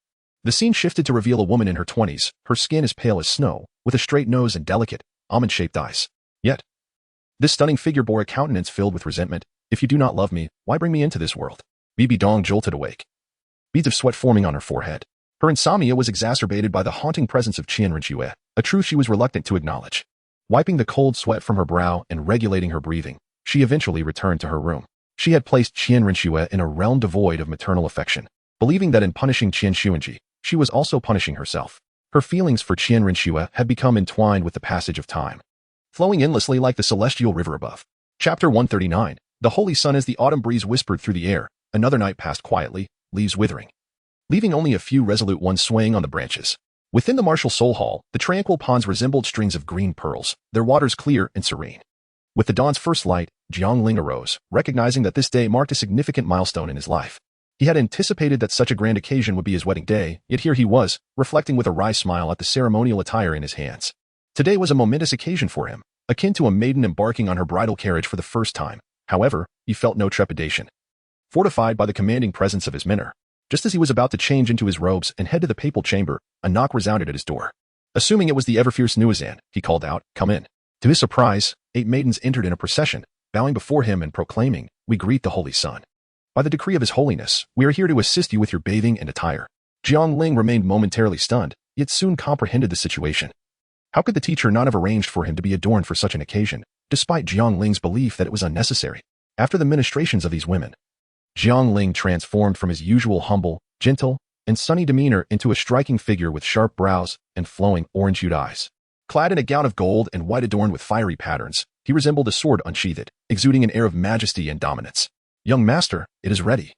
the scene shifted to reveal a woman in her 20s, her skin as pale as snow, with a straight nose and delicate, almond-shaped eyes. Yet, this stunning figure bore a countenance filled with resentment. If you do not love me, why bring me into this world? Bibi Dong jolted awake, beads of sweat forming on her forehead. Her insomnia was exacerbated by the haunting presence of Qian Renxue, a truth she was reluctant to acknowledge. Wiping the cold sweat from her brow and regulating her breathing, she eventually returned to her room. She had placed Qian Renxue in a realm devoid of maternal affection, believing that in punishing Qian Xuanji, she was also punishing herself. Her feelings for Qian Renxue had become entwined with the passage of time, flowing endlessly like the celestial river above. Chapter 139. The holy sun. As the autumn breeze whispered through the air, another night passed quietly, leaves withering, leaving only a few resolute ones swaying on the branches. Within the martial soul hall, the tranquil ponds resembled strings of green pearls, their waters clear and serene. With the dawn's first light, Jiang Ling arose, recognizing that this day marked a significant milestone in his life. He had anticipated that such a grand occasion would be his wedding day, yet here he was, reflecting with a wry smile at the ceremonial attire in his hands. Today was a momentous occasion for him, akin to a maiden embarking on her bridal carriage for the first time. However, he felt no trepidation, fortified by the commanding presence of his mentor. Just as he was about to change into his robes and head to the papal chamber, a knock resounded at his door. Assuming it was the ever-fierce Nuazan, he called out, "Come in." To his surprise, 8 maidens entered in a procession, bowing before him and proclaiming, "We greet the Holy Sun. By the decree of His Holiness, we are here to assist you with your bathing and attire." Jiang Ling remained momentarily stunned, yet soon comprehended the situation. How could the teacher not have arranged for him to be adorned for such an occasion, despite Jiang Ling's belief that it was unnecessary? After the ministrations of these women, Jiang Ling transformed from his usual humble, gentle, and sunny demeanor into a striking figure with sharp brows and flowing orange-hued eyes. Clad in a gown of gold and white adorned with fiery patterns, he resembled a sword unsheathed, exuding an air of majesty and dominance. "Young master, it is ready,"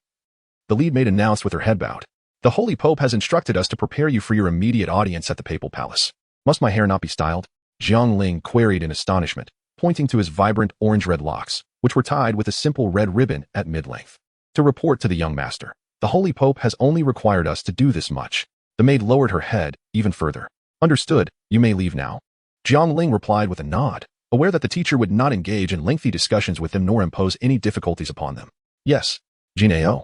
the lead maid announced with her head bowed. "The Holy Pope has instructed us to prepare you for your immediate audience at the Papal Palace." "Must my hair not be styled?" Jiang Ling queried in astonishment, pointing to his vibrant orange-red locks, which were tied with a simple red ribbon at mid-length. "To report to the young master, the Holy Pope has only required us to do this much." The maid lowered her head even further. "Understood, you may leave now." Jiang Ling replied with a nod, aware that the teacher would not engage in lengthy discussions with them nor impose any difficulties upon them. "Yes, Jinao."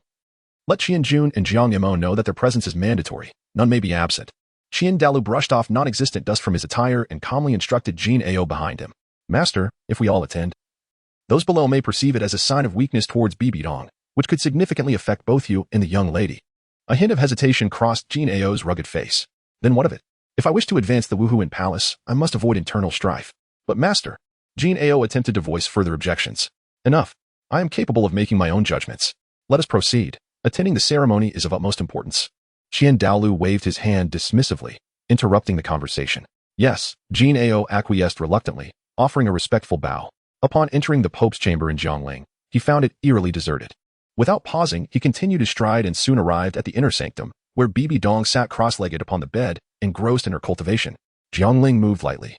Let Qian Jun and Jiang Yimou know that their presence is mandatory. None may be absent. Qian Dalu brushed off non-existent dust from his attire and calmly instructed Jin Ao behind him. Master, if we all attend, those below may perceive it as a sign of weakness towards Bibi Dong, which could significantly affect both you and the young lady. A hint of hesitation crossed Jin Ao's rugged face. Then what of it? If I wish to advance the Wuhuan Palace, I must avoid internal strife. But master, Jin Ao attempted to voice further objections. Enough. I am capable of making my own judgments. Let us proceed. Attending the ceremony is of utmost importance. Qian Daolu waved his hand dismissively, interrupting the conversation. Yes, Jin Ao acquiesced reluctantly, offering a respectful bow. Upon entering the Pope's chamber in Jiang Ling, he found it eerily deserted. Without pausing, he continued his stride and soon arrived at the inner sanctum, where Bibi Dong sat cross-legged upon the bed, engrossed in her cultivation. Jiang Ling moved lightly,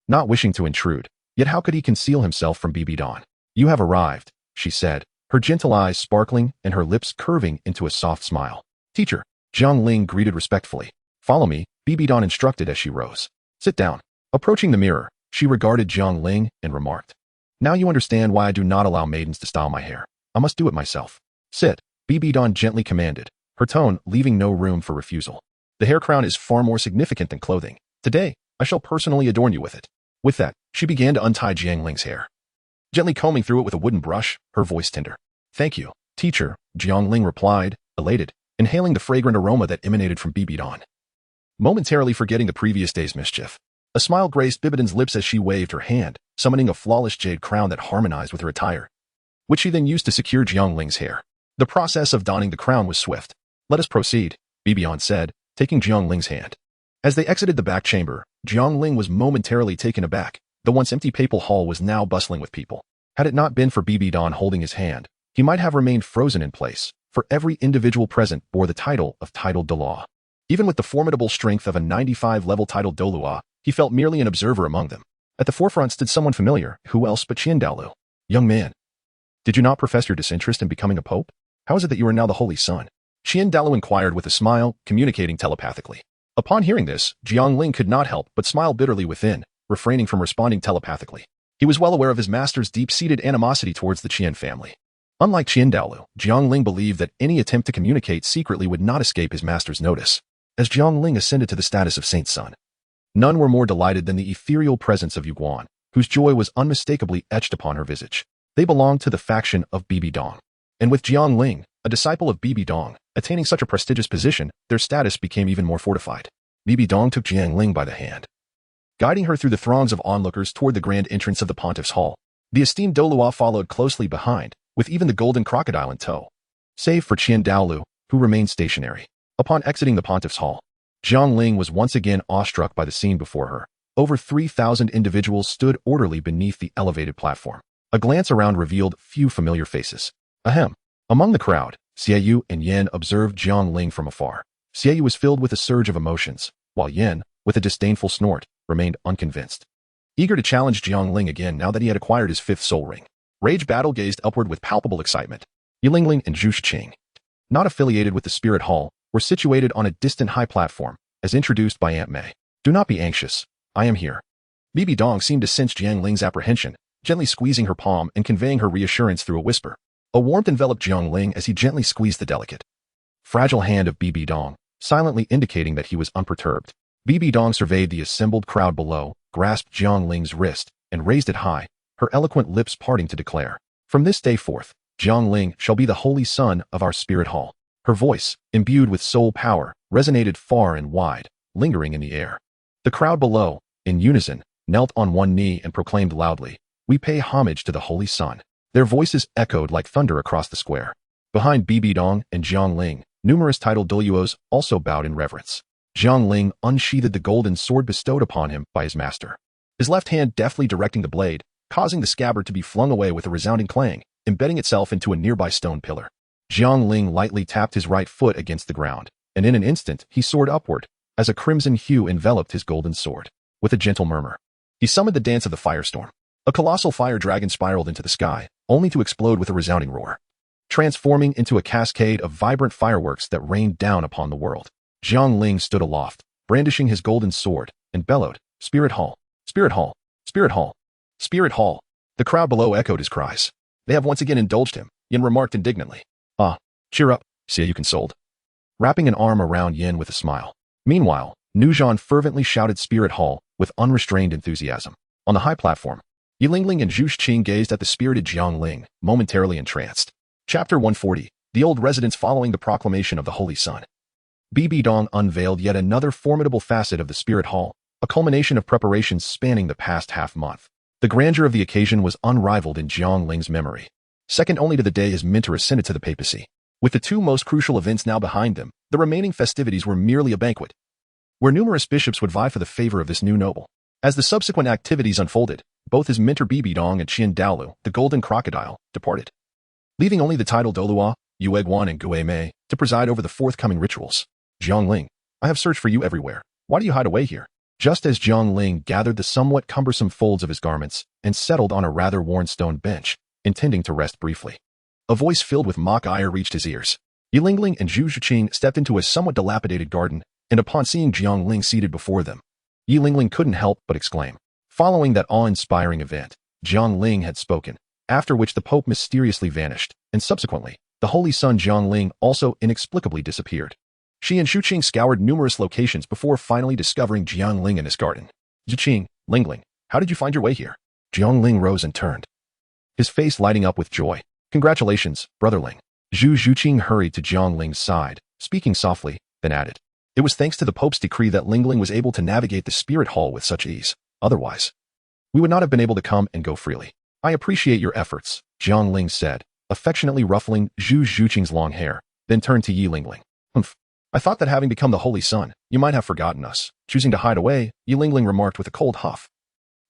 not wishing to intrude, yet how could he conceal himself from Bibi Dong? You have arrived, she said, her gentle eyes sparkling and her lips curving into a soft smile. Teacher, Jiang Ling greeted respectfully. Follow me, Bibi Dong instructed as she rose. Sit down. Approaching the mirror, she regarded Jiang Ling and remarked. Now you understand why I do not allow maidens to style my hair. I must do it myself. Sit, Bibi Dong gently commanded, her tone leaving no room for refusal. The hair crown is far more significant than clothing. Today, I shall personally adorn you with it. With that, she began to untie Jiang Ling's hair, gently combing through it with a wooden brush, her voice tender. Thank you, teacher, Jiang Ling replied, elated, inhaling the fragrant aroma that emanated from Bibi Dong. Momentarily forgetting the previous day's mischief, a smile graced Bibi Dong's lips as she waved her hand, summoning a flawless jade crown that harmonized with her attire, which she then used to secure Jiang Ling's hair. The process of donning the crown was swift. Let us proceed, Bibi Dong said, taking Jiang Ling's hand. As they exited the back chamber, Jiang Ling was momentarily taken aback. The once empty papal hall was now bustling with people. Had it not been for Bibi Dong holding his hand, he might have remained frozen in place, for every individual present bore the title of titled Douluo. Even with the formidable strength of a 95-level titled Douluo, he felt merely an observer among them. At the forefront stood someone familiar, who else but Qian Daolu. Young man, did you not profess your disinterest in becoming a pope? How is it that you are now the Holy Son? Qian Daolu inquired with a smile, communicating telepathically. Upon hearing this, Jiang Ling could not help but smile bitterly within, refraining from responding telepathically. He was well aware of his master's deep-seated animosity towards the Qian family. Unlike Qian Daolu, Jiang Ling believed that any attempt to communicate secretly would not escape his master's notice. As Jiang Ling ascended to the status of Saint's son, none were more delighted than the ethereal presence of Yu Guan, whose joy was unmistakably etched upon her visage. They belonged to the faction of Bibi Dong. And with Jiang Ling, a disciple of Bibi Dong, attaining such a prestigious position, their status became even more fortified. Bibi Dong took Jiang Ling by the hand, guiding her through the throngs of onlookers toward the grand entrance of the pontiff's hall. The esteemed Douluo followed closely behind, with even the golden crocodile in tow, save for Qian Daolu, who remained stationary. Upon exiting the pontiff's hall, Jiang Ling was once again awestruck by the scene before her. Over 3,000 individuals stood orderly beneath the elevated platform. A glance around revealed few familiar faces. Ahem. Among the crowd, Xiaoyu and Yan observed Jiang Ling from afar. Xiaoyu was filled with a surge of emotions, while Yan, with a disdainful snort, remained unconvinced. Eager to challenge Jiang Ling again now that he had acquired his 5th soul ring, Rage Battle gazed upward with palpable excitement. Yilingling and Zhu Shiqing, not affiliated with the Spirit Hall, were situated on a distant high platform, as introduced by Aunt Mei. Do not be anxious. I am here. Bibi Dong seemed to sense Jiang Ling's apprehension, gently squeezing her palm and conveying her reassurance through a whisper. A warmth enveloped Jiang Ling as he gently squeezed the delicate, fragile hand of Bibi Dong, silently indicating that he was unperturbed. Bibi Dong surveyed the assembled crowd below, grasped Jiang Ling's wrist, and raised it high, her eloquent lips parting to declare, "From this day forth, Jiang Ling shall be the holy son of our Spirit Hall." Her voice, imbued with soul power, resonated far and wide, lingering in the air. The crowd below, in unison, knelt on one knee and proclaimed loudly, "We pay homage to the Holy Son." Their voices echoed like thunder across the square. Behind Bibi Dong and Jiang Ling, numerous titled Douluos also bowed in reverence. Jiang Ling unsheathed the golden sword bestowed upon him by his master, his left hand deftly directing the blade, causing the scabbard to be flung away with a resounding clang, embedding itself into a nearby stone pillar. Jiang Ling lightly tapped his right foot against the ground, and in an instant he soared upward, as a crimson hue enveloped his golden sword. With a gentle murmur, he summoned the dance of the firestorm. A colossal fire dragon spiraled into the sky, only to explode with a resounding roar, transforming into a cascade of vibrant fireworks that rained down upon the world. Jiang Ling stood aloft, brandishing his golden sword, and bellowed, "Spirit Hall! Spirit Hall! Spirit Hall! Spirit Hall!" The crowd below echoed his cries. "They have once again indulged him," Yin remarked indignantly. "Ah, cheer up, See you consoled. Wrapping an arm around Yin with a smile. Meanwhile, Nuzhan fervently shouted Spirit Hall with unrestrained enthusiasm. On the high platform, Yi Lingling and Zhu Qing gazed at the spirited Jiang Ling, momentarily entranced. Chapter 140. The Old Residents Following the Proclamation of the Holy Sun. Bibi Dong unveiled yet another formidable facet of the Spirit Hall, a culmination of preparations spanning the past half-month. The grandeur of the occasion was unrivaled in Jiang Ling's memory. Second only to the day his mentor ascended to the papacy. With the two most crucial events now behind them, the remaining festivities were merely a banquet, where numerous bishops would vie for the favor of this new noble. As the subsequent activities unfolded, both his mentor Bibi Dong and Qian Douluo, the Golden Crocodile, departed, leaving only the title Douluo, Yueguan and Gui Mei to preside over the forthcoming rituals. Jiang Ling, I have searched for you everywhere. Why do you hide away here? Just as Jiang Ling gathered the somewhat cumbersome folds of his garments and settled on a rather worn stone bench, intending to rest briefly, a voice filled with mock ire reached his ears. Yi Lingling and Zhu Qing stepped into a somewhat dilapidated garden, and upon seeing Jiang Ling seated before them, Yi Lingling couldn't help but exclaim. Following that awe-inspiring event, Jiang Ling had spoken, after which the Pope mysteriously vanished, and subsequently, the Holy Son Jiang Ling also inexplicably disappeared. She and Zhu Qing scoured numerous locations before finally discovering Jiang Ling in his garden. Zhu Qing, Lingling, how did you find your way here? Jiang Ling rose and turned, his face lighting up with joy. Congratulations, Brother Ling. Zhu Qing hurried to Jiang Ling's side, speaking softly, then added. It was thanks to the Pope's decree that Lingling was able to navigate the Spirit Hall with such ease. Otherwise, we would not have been able to come and go freely. I appreciate your efforts, Jiang Ling said, affectionately ruffling Zhu Qing's long hair, then turned to Yi Lingling. Humph. I thought that having become the Holy Son, you might have forgotten us. Choosing to hide away, Yi Lingling remarked with a cold huff,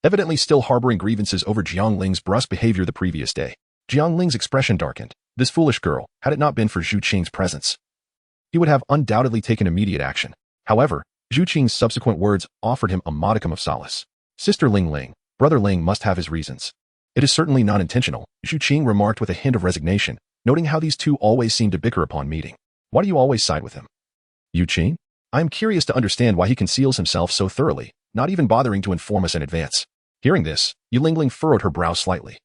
evidently still harboring grievances over Jiang Ling's brusque behavior the previous day. Jiang Ling's expression darkened. This foolish girl, had it not been for Zhu Qing's presence, he would have undoubtedly taken immediate action. However, Zhu Qing's subsequent words offered him a modicum of solace. Sister Ling, Brother Ling must have his reasons. It is certainly not intentional, Zhu Qing remarked with a hint of resignation, noting how these two always seem to bicker upon meeting. Why do you always side with him? Yu Qing? I am curious to understand why he conceals himself so thoroughly, not even bothering to inform us in advance. Hearing this, Yi Lingling furrowed her brow slightly.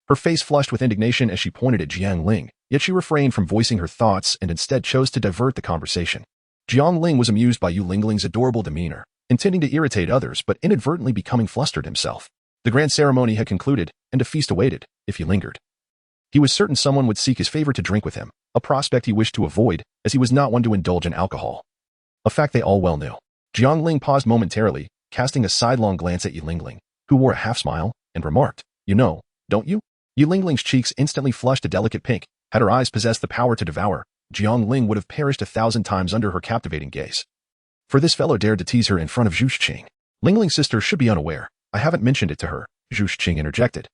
Her face flushed with indignation as she pointed at Jiang Ling, yet she refrained from voicing her thoughts and instead chose to divert the conversation. Jiang Ling was amused by Yi Lingling's adorable demeanor, intending to irritate others but inadvertently becoming flustered himself. The grand ceremony had concluded, and a feast awaited, if he lingered. He was certain someone would seek his favor to drink with him, a prospect he wished to avoid, as he was not one to indulge in alcohol. A fact they all well knew. Jiang Ling paused momentarily, casting a sidelong glance at Yi Lingling, who wore a half-smile, and remarked, You know, don't you? Yi Lingling's cheeks instantly flushed a delicate pink. Had her eyes possessed the power to devour, Jiang Ling would have perished 1,000 times under her captivating gaze. For this fellow dared to tease her in front of Zhu Qing. Lingling's sister should be unaware. I haven't mentioned it to her, Zhu Qing interjected,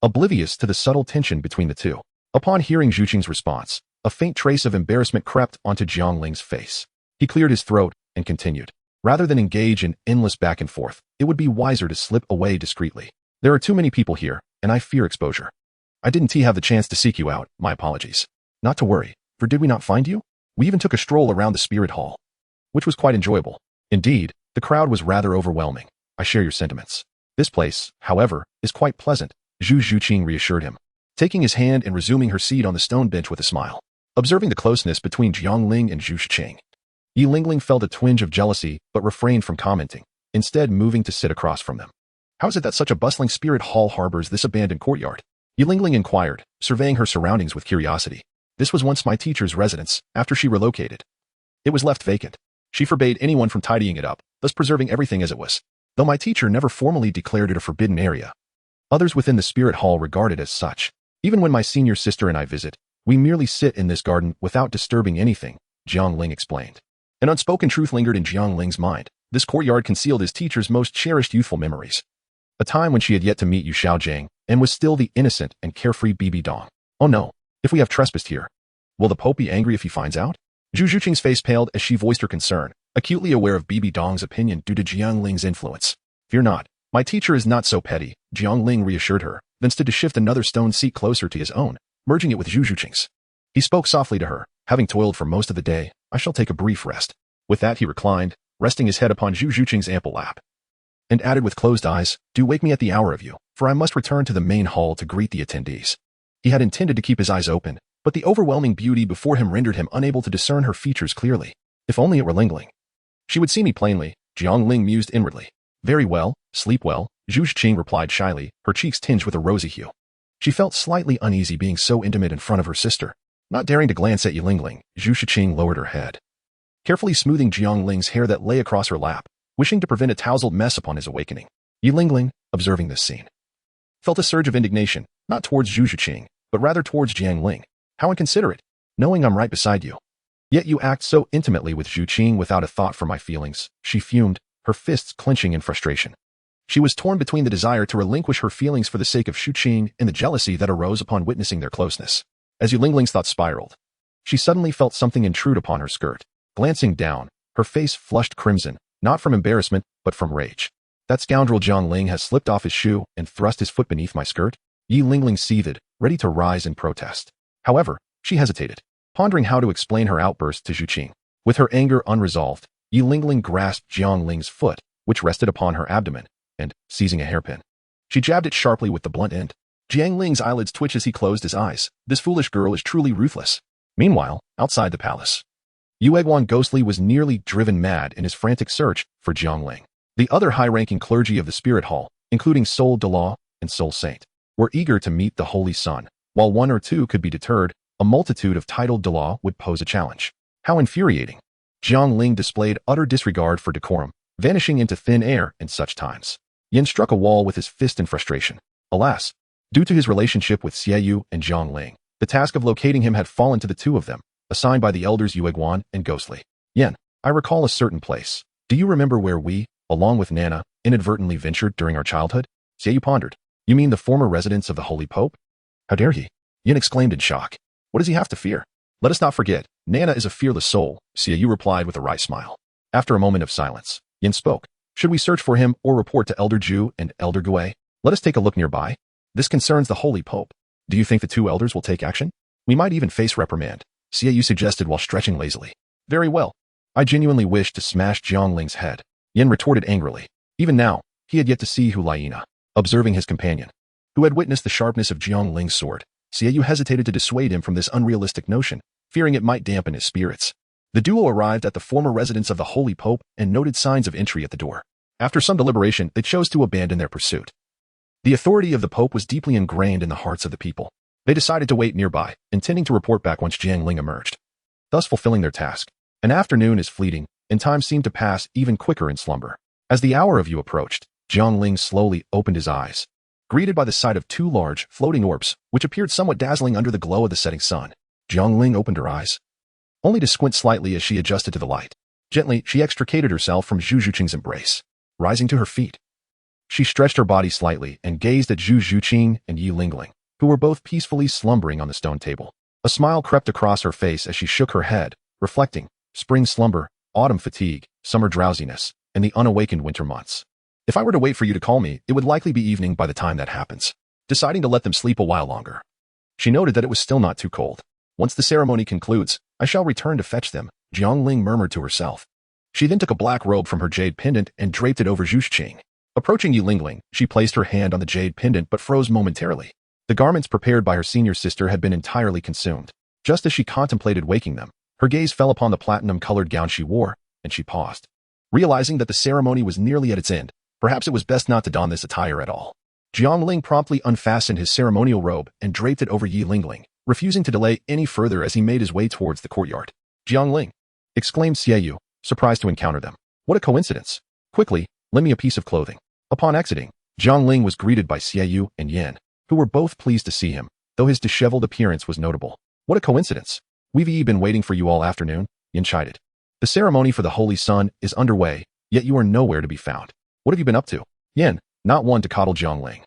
oblivious to the subtle tension between the two. Upon hearing Zhu Qing's response, a faint trace of embarrassment crept onto Jiang Ling's face. He cleared his throat and continued. Rather than engage in endless back and forth, it would be wiser to slip away discreetly. There are too many people here, and I fear exposure. I didn't have the chance to seek you out, my apologies. Not to worry, for did we not find you? We even took a stroll around the Spirit Hall, which was quite enjoyable. Indeed, the crowd was rather overwhelming. I share your sentiments. This place, however, is quite pleasant, Zhu Qing reassured him, taking his hand and resuming her seat on the stone bench with a smile. Observing the closeness between Jiang Ling and Zhu Qing, Yi Lingling felt a twinge of jealousy but refrained from commenting, instead moving to sit across from them. How is it that such a bustling Spirit Hall harbors this abandoned courtyard? Yi Lingling inquired, surveying her surroundings with curiosity. This was once my teacher's residence, after she relocated. It was left vacant. She forbade anyone from tidying it up, thus preserving everything as it was. Though my teacher never formally declared it a forbidden area, others within the Spirit Hall regard it as such. Even when my senior sister and I visit, we merely sit in this garden without disturbing anything, Jiang Ling explained. An unspoken truth lingered in Jiang Ling's mind. This courtyard concealed his teacher's most cherished youthful memories. A time when she had yet to meet Yu Xiaojing, and was still the innocent and carefree Bibi Dong. Oh no, if we have trespassed here, will the Pope be angry if he finds out? Zhu Qing's face paled as she voiced her concern, acutely aware of Bibi Dong's opinion due to Jiang Ling's influence. Fear not, my teacher is not so petty, Jiang Ling reassured her, then stood to shift another stone seat closer to his own, merging it with Zhu Qing's. He spoke softly to her, having toiled for most of the day, I shall take a brief rest. With that he reclined, resting his head upon Zhu Qing's ample lap, and added with closed eyes, Do wake me at the hour of you, for I must return to the main hall to greet the attendees. He had intended to keep his eyes open, but the overwhelming beauty before him rendered him unable to discern her features clearly. If only it were Ling Ling. She would see me plainly, Jiang Ling mused inwardly. Very well, sleep well, Zhu Zhiqing replied shyly, her cheeks tinged with a rosy hue. She felt slightly uneasy being so intimate in front of her sister. Not daring to glance at Yi Ling Ling, Zhu Zhiqing lowered her head, carefully smoothing Jiang Ling's hair that lay across her lap, wishing to prevent a tousled mess upon his awakening. Yi Ling Ling, observing this scene, felt a surge of indignation, not towards Zhu Zhiqing, but rather towards Jiang Ling. How inconsiderate, knowing I'm right beside you. Yet you act so intimately with Zhu Qing without a thought for my feelings, she fumed, her fists clenching in frustration. She was torn between the desire to relinquish her feelings for the sake of Zhu Qing and the jealousy that arose upon witnessing their closeness. As Yi Ling Ling's thoughts spiraled, she suddenly felt something intrude upon her skirt. Glancing down, her face flushed crimson, not from embarrassment, but from rage. That scoundrel Jiang Ling has slipped off his shoe and thrust his foot beneath my skirt. Yi Ling Ling seethed, ready to rise in protest. However, she hesitated, pondering how to explain her outburst to Zhu Qing. With her anger unresolved, Yi Ling Ling grasped Jiang Ling's foot, which rested upon her abdomen, and, seizing a hairpin, she jabbed it sharply with the blunt end. Jiang Ling's eyelids twitched as he closed his eyes. This foolish girl is truly ruthless. Meanwhile, outside the palace, Yueguan Ghostly was nearly driven mad in his frantic search for Jiang Ling. The other high-ranking clergy of the Spirit Hall, including Soul Douluo and Soul Saint, were eager to meet the Holy Sun. While one or two could be deterred, a multitude of titled Douluo would pose a challenge. How infuriating! Jiang Ling displayed utter disregard for decorum, vanishing into thin air in such times. Yin struck a wall with his fist in frustration. Alas, due to his relationship with Xie and Jiang Ling, the task of locating him had fallen to the two of them, assigned by the elders Yueguan and Ghostly. Yin, I recall a certain place. Do you remember where we, along with Nana, inadvertently ventured during our childhood? Xie pondered. You mean the former residence of the Holy Pope? How dare he? Yin exclaimed in shock. What does he have to fear? Let us not forget, Nana is a fearless soul, Xie replied with a wry smile. After a moment of silence, Yin spoke. Should we search for him or report to Elder Zhu and Elder Gui? Let us take a look nearby. This concerns the Holy Pope. Do you think the two elders will take action? We might even face reprimand, Xie suggested while stretching lazily. Very well. I genuinely wish to smash Jiang Ling's head, Yin retorted angrily. Even now, he had yet to see Hu Liena. Observing his companion, who had witnessed the sharpness of Jiang Ling's sword, Xie hesitated to dissuade him from this unrealistic notion, fearing it might dampen his spirits. The duo arrived at the former residence of the Holy Pope and noted signs of entry at the door. After some deliberation, they chose to abandon their pursuit. The authority of the Pope was deeply ingrained in the hearts of the people. They decided to wait nearby, intending to report back once Jiang Ling emerged, thus fulfilling their task. An afternoon is fleeting, and time seemed to pass even quicker in slumber. As the hour of view approached, Jiang Ling slowly opened his eyes, greeted by the sight of two large, floating orbs, which appeared somewhat dazzling under the glow of the setting sun. Jiang Ling opened her eyes, only to squint slightly as she adjusted to the light. Gently, she extricated herself from Zhu Zhiqing's embrace. Rising to her feet, she stretched her body slightly and gazed at Zhu Zhiqing and Yi Ling Ling, who were both peacefully slumbering on the stone table. A smile crept across her face as she shook her head, reflecting spring slumber, autumn fatigue, summer drowsiness, and the unawakened winter months. If I were to wait for you to call me, it would likely be evening by the time that happens. Deciding to let them sleep a while longer, she noted that it was still not too cold. Once the ceremony concludes, I shall return to fetch them, Jiang Ling murmured to herself. She then took a black robe from her jade pendant and draped it over Zhu Zhiqing. Approaching Yi Ling Ling, she placed her hand on the jade pendant but froze momentarily. The garments prepared by her senior sister had been entirely consumed. Just as she contemplated waking them, her gaze fell upon the platinum-colored gown she wore, and she paused. Realizing that the ceremony was nearly at its end, perhaps it was best not to don this attire at all. Jiang Ling promptly unfastened his ceremonial robe and draped it over Yi Ling Ling, refusing to delay any further as he made his way towards the courtyard. Jiang Ling, exclaimed Xie, surprised to encounter them. What a coincidence. Quickly, lend me a piece of clothing. Upon exiting, Jiang Ling was greeted by Xie and Yin, who were both pleased to see him, though his disheveled appearance was notable. What a coincidence. We've been waiting for you all afternoon, Yin chided. The ceremony for the Holy Sun is underway, yet you are nowhere to be found. What have you been up to? Yin, not one to coddle Jiang Ling,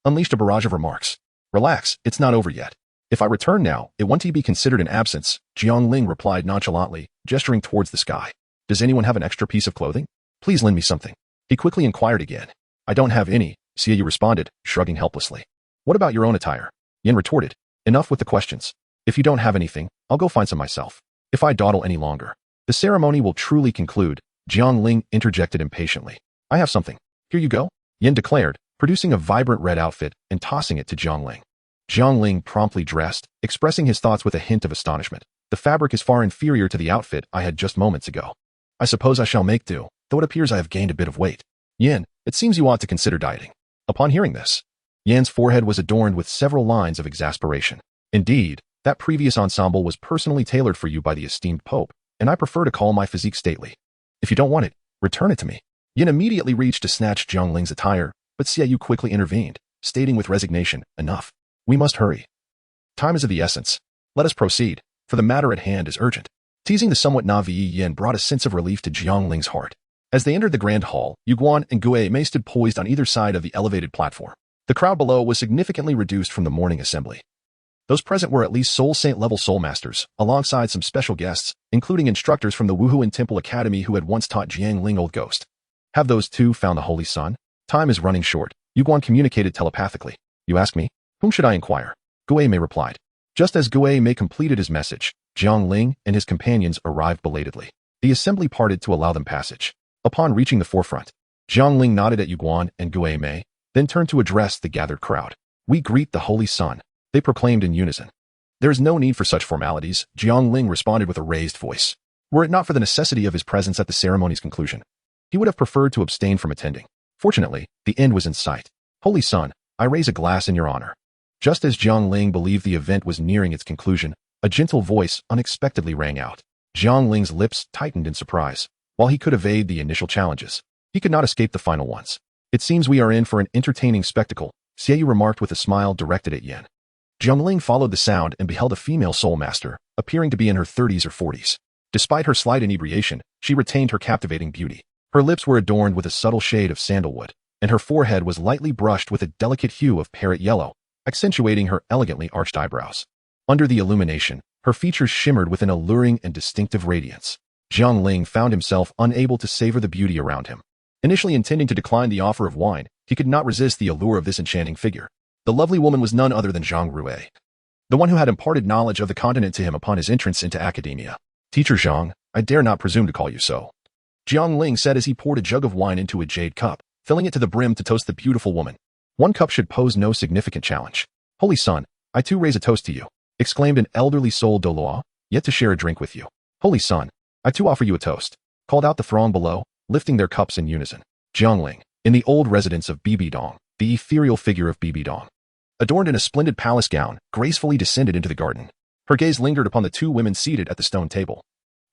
unleashed a barrage of remarks. Relax, it's not over yet. If I return now, it won't be considered an absence, Jiang Ling replied nonchalantly, gesturing towards the sky. Does anyone have an extra piece of clothing? Please lend me something. He quickly inquired again. I don't have any, Xie responded, shrugging helplessly. What about your own attire? Yin retorted. Enough with the questions. If you don't have anything, I'll go find some myself. If I dawdle any longer, the ceremony will truly conclude, Jiang Ling interjected impatiently. I have something. Here you go, Yin declared, producing a vibrant red outfit and tossing it to Jiang Ling. Jiang Ling promptly dressed, expressing his thoughts with a hint of astonishment. The fabric is far inferior to the outfit I had just moments ago. I suppose I shall make do, though it appears I have gained a bit of weight. Yin, it seems you ought to consider dieting. Upon hearing this, Yan's forehead was adorned with several lines of exasperation. Indeed, that previous ensemble was personally tailored for you by the esteemed Pope, and I prefer to call my physique stately. If you don't want it, return it to me. Yin immediately reached to snatch Jiang Ling's attire, but Xiaoyu quickly intervened, stating with resignation, enough. We must hurry. Time is of the essence. Let us proceed, for the matter at hand is urgent. Teasing the somewhat naive Yin brought a sense of relief to Jiang Ling's heart. As they entered the grand hall, Yuguan and Gue Mei stood poised on either side of the elevated platform. The crowd below was significantly reduced from the morning assembly. Those present were at least Soul Saint-level Soul Masters, alongside some special guests, including instructors from the Wuhuan Temple Academy who had once taught Jiang Ling Old Ghost. Have those two found the Holy Sun? Time is running short. Yuguan communicated telepathically. You ask me? Whom should I inquire? Gue Mei replied. Just as Gue Mei completed his message, Jiang Ling and his companions arrived belatedly. The assembly parted to allow them passage. Upon reaching the forefront, Jiang Ling nodded at Yuguan and Gue Mei, then turned to address the gathered crowd. We greet the Holy Sun, they proclaimed in unison. There is no need for such formalities, Jiang Ling responded with a raised voice. Were it not for the necessity of his presence at the ceremony's conclusion, he would have preferred to abstain from attending. Fortunately, the end was in sight. Holy Sun, I raise a glass in your honor. Just as Jiang Ling believed the event was nearing its conclusion, a gentle voice unexpectedly rang out. Jiang Ling's lips tightened in surprise. While he could evade the initial challenges, he could not escape the final ones. It seems we are in for an entertaining spectacle, Xiaoyu remarked with a smile directed at Yin. Jiang Ling followed the sound and beheld a female soul master, appearing to be in her 30s or 40s. Despite her slight inebriation, she retained her captivating beauty. Her lips were adorned with a subtle shade of sandalwood, and her forehead was lightly brushed with a delicate hue of parrot yellow, accentuating her elegantly arched eyebrows. Under the illumination, her features shimmered with an alluring and distinctive radiance. Jiang Ling found himself unable to savor the beauty around him. Initially intending to decline the offer of wine, he could not resist the allure of this enchanting figure. The lovely woman was none other than Zhang Rue, the one who had imparted knowledge of the continent to him upon his entrance into academia. Teacher Zhang, I dare not presume to call you so, Jiang Ling said as he poured a jug of wine into a jade cup, filling it to the brim to toast the beautiful woman. One cup should pose no significant challenge. Holy Sun, I too raise a toast to you, exclaimed an elderly soul Douluo, yet to share a drink with you. Holy Sun, I too offer you a toast, called out the throng below, lifting their cups in unison. Jiang Ling, in the old residence of Bibi Dong, the ethereal figure of Bibi Dong, adorned in a splendid palace gown, gracefully descended into the garden. Her gaze lingered upon the two women seated at the stone table,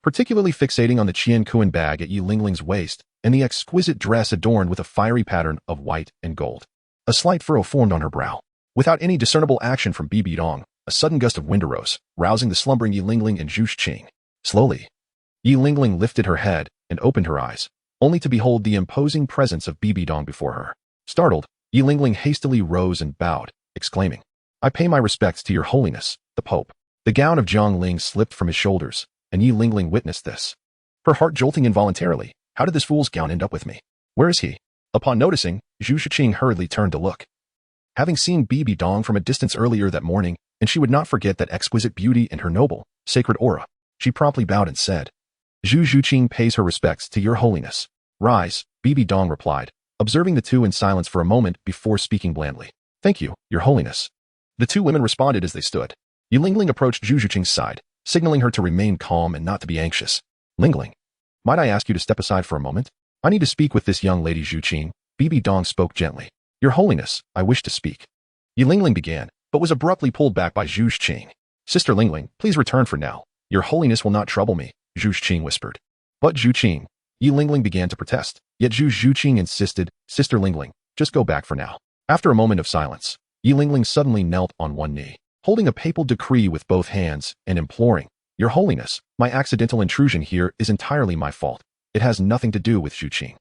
particularly fixating on the Qian Kuan bag at Yi Lingling's waist and the exquisite dress adorned with a fiery pattern of white and gold. A slight furrow formed on her brow. Without any discernible action from Bibi Dong, a sudden gust of wind arose, rousing the slumbering Yi Lingling and Zhu Qing. Slowly, Yi Lingling lifted her head and opened her eyes, only to behold the imposing presence of Bibi Dong before her. Startled, Yi Lingling hastily rose and bowed, exclaiming, I pay my respects to your holiness, the Pope. The gown of Jiang Ling slipped from his shoulders, and Yi Lingling witnessed this. Her heart jolting involuntarily. How did this fool's gown end up with me? Where is he? Upon noticing, Zhu Qing hurriedly turned to look. Having seen Bibi Dong from a distance earlier that morning, and she would not forget that exquisite beauty and her noble, sacred aura, she promptly bowed and said, Zhu Qing pays her respects to your holiness. Rise, Bibi Dong replied, observing the two in silence for a moment before speaking blandly. Thank you, your holiness. The two women responded as they stood. Yi Lingling approached Zhu Qing's side, signaling her to remain calm and not to be anxious. Lingling, might I ask you to step aside for a moment? I need to speak with this young lady. Zhu Qing. Bibi Dong spoke gently. Your holiness, I wish to speak. Yi Lingling began, but was abruptly pulled back by Zhu Qing. Sister Lingling, please return for now. Your holiness will not trouble me, Zhu Qing whispered. But Zhu Qing, Yi Lingling began to protest, yet Zhu Qing insisted, Sister Lingling, just go back for now. After a moment of silence, Yi Lingling suddenly knelt on one knee, holding a papal decree with both hands and imploring, Your holiness, my accidental intrusion here is entirely my fault. It has nothing to do with Zhu Qing.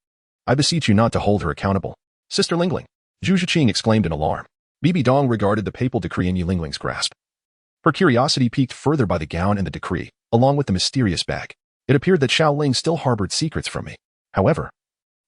I beseech you not to hold her accountable. Sister Lingling, Zhu Qing exclaimed in alarm. Bibi Dong regarded the papal decree in Yi Lingling's grasp. Her curiosity piqued further by the gown and the decree, along with the mysterious bag. It appeared that Xiao Ling still harbored secrets from me. However,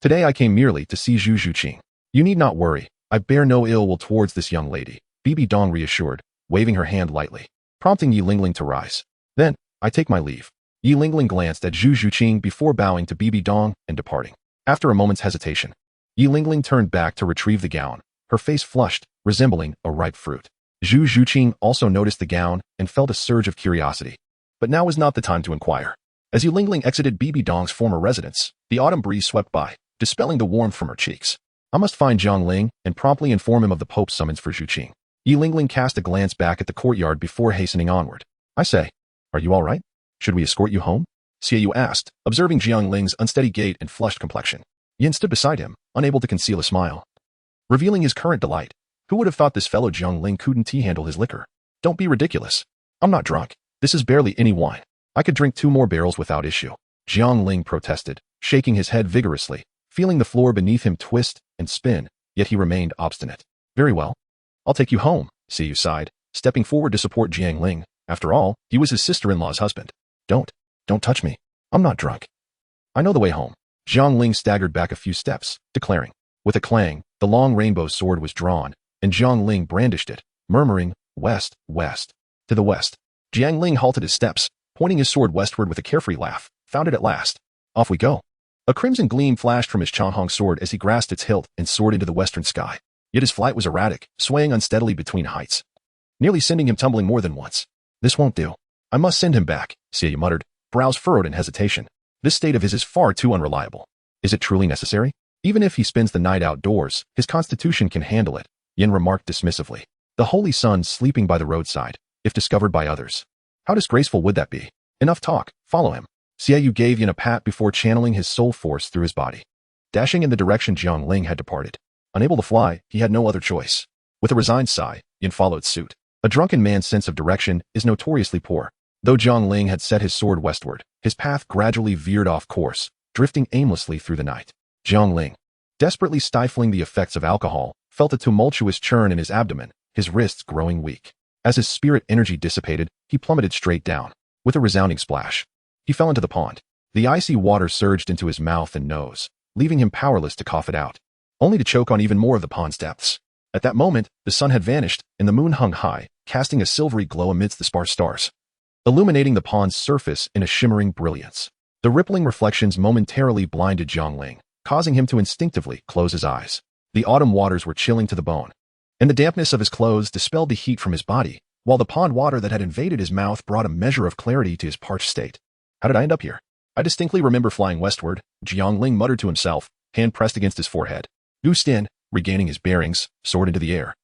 today I came merely to see Zhu Qing. You need not worry, I bear no ill will towards this young lady, Bibi Dong reassured, waving her hand lightly, prompting Yi Lingling to rise. Then, I take my leave. Yi Lingling glanced at Zhu Qing before bowing to Bibi Dong and departing. After a moment's hesitation, Yi Lingling turned back to retrieve the gown, her face flushed, resembling a ripe fruit. Zhu Zhuqing also noticed the gown and felt a surge of curiosity. But now was not the time to inquire. As Yu Lingling exited Bibi Dong's former residence, the autumn breeze swept by, dispelling the warmth from her cheeks. I must find Jiang Ling and promptly inform him of the Pope's summons for Zhuqing. Yu Lingling cast a glance back at the courtyard before hastening onward. I say, are you all right? Should we escort you home? Xiaoyu asked, observing Jiang Ling's unsteady gait and flushed complexion. Yin stood beside him, unable to conceal a smile. Revealing his current delight, who would have thought this fellow Jiang Ling couldn't handle his liquor? Don't be ridiculous. I'm not drunk. This is barely any wine. I could drink 2 more barrels without issue. Jiang Ling protested, shaking his head vigorously, feeling the floor beneath him twist and spin, yet he remained obstinate. Very well. I'll take you home, Xiaoyu sighed, stepping forward to support Jiang Ling. After all, he was his sister-in-law's husband. Don't touch me. I'm not drunk. I know the way home. Jiang Ling staggered back a few steps, declaring. With a clang, the long rainbow sword was drawn, and Jiang Ling brandished it, murmuring, west, west. To the west. Jiang Ling halted his steps, pointing his sword westward with a carefree laugh. Found it at last. Off we go. A crimson gleam flashed from his Changhong sword as he grasped its hilt and soared into the western sky. Yet his flight was erratic, swaying unsteadily between heights, nearly sending him tumbling more than once. This won't do. I must send him back, Xiaoyu muttered, brows furrowed in hesitation. This state of his is far too unreliable. Is it truly necessary? Even if he spends the night outdoors, his constitution can handle it, Yin remarked dismissively. The holy sun sleeping by the roadside, if discovered by others. How disgraceful would that be? Enough talk, follow him. Xiaoyu gave Yin a pat before channeling his soul force through his body. Dashing in the direction Jiang Ling had departed. Unable to fly, he had no other choice. With a resigned sigh, Yin followed suit. A drunken man's sense of direction is notoriously poor. Though Jiang Ling had set his sword westward, his path gradually veered off course, drifting aimlessly through the night. Jiang Ling, desperately stifling the effects of alcohol, felt a tumultuous churn in his abdomen, his wrists growing weak. As his spirit energy dissipated, he plummeted straight down. With a resounding splash, he fell into the pond. The icy water surged into his mouth and nose, leaving him powerless to cough it out, only to choke on even more of the pond's depths. At that moment, the sun had vanished, and the moon hung high, casting a silvery glow amidst the sparse stars, illuminating the pond's surface in a shimmering brilliance. The rippling reflections momentarily blinded Jiang Ling, causing him to instinctively close his eyes. The autumn waters were chilling to the bone, and the dampness of his clothes dispelled the heat from his body, while the pond water that had invaded his mouth brought a measure of clarity to his parched state. How did I end up here? I distinctly remember flying westward, Jiang Ling muttered to himself, hand pressed against his forehead. Gu Stin, regaining his bearings, soared into the air,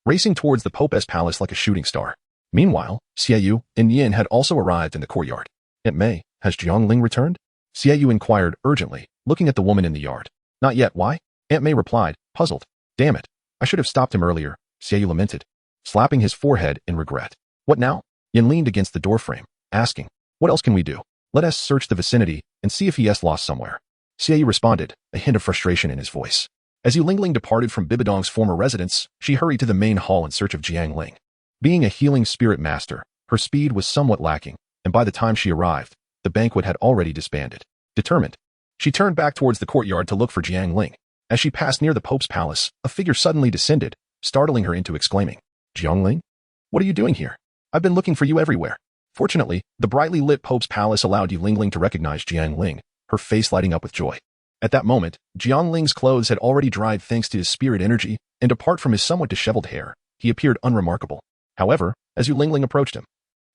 racing towards the Pope's palace like a shooting star. Meanwhile, Xiaoyu and Yin had also arrived in the courtyard. Aunt May, has Jiang Ling returned? Xiaoyu inquired urgently, looking at the woman in the yard. Not yet, why? Aunt May replied, puzzled. Damn it, I should have stopped him earlier, Xiaoyu lamented, slapping his forehead in regret. What now? Yin leaned against the doorframe, asking, what else can we do? Let us search the vicinity and see if he is lost somewhere. Xiaoyu responded, a hint of frustration in his voice. As Yu Lingling departed from Bibidong's former residence, she hurried to the main hall in search of Jiang Ling. Being a healing spirit master, her speed was somewhat lacking, and by the time she arrived, the banquet had already disbanded. Determined, she turned back towards the courtyard to look for Jiang Ling. As she passed near the Pope's palace, a figure suddenly descended, startling her into exclaiming, Jiang Ling? What are you doing here? I've been looking for you everywhere. Fortunately, the brightly lit Pope's palace allowed Yu Lingling to recognize Jiang Ling, her face lighting up with joy. At that moment, Jiang Ling's clothes had already dried thanks to his spirit energy, and apart from his somewhat disheveled hair, he appeared unremarkable. However, as Yu Lingling approached him,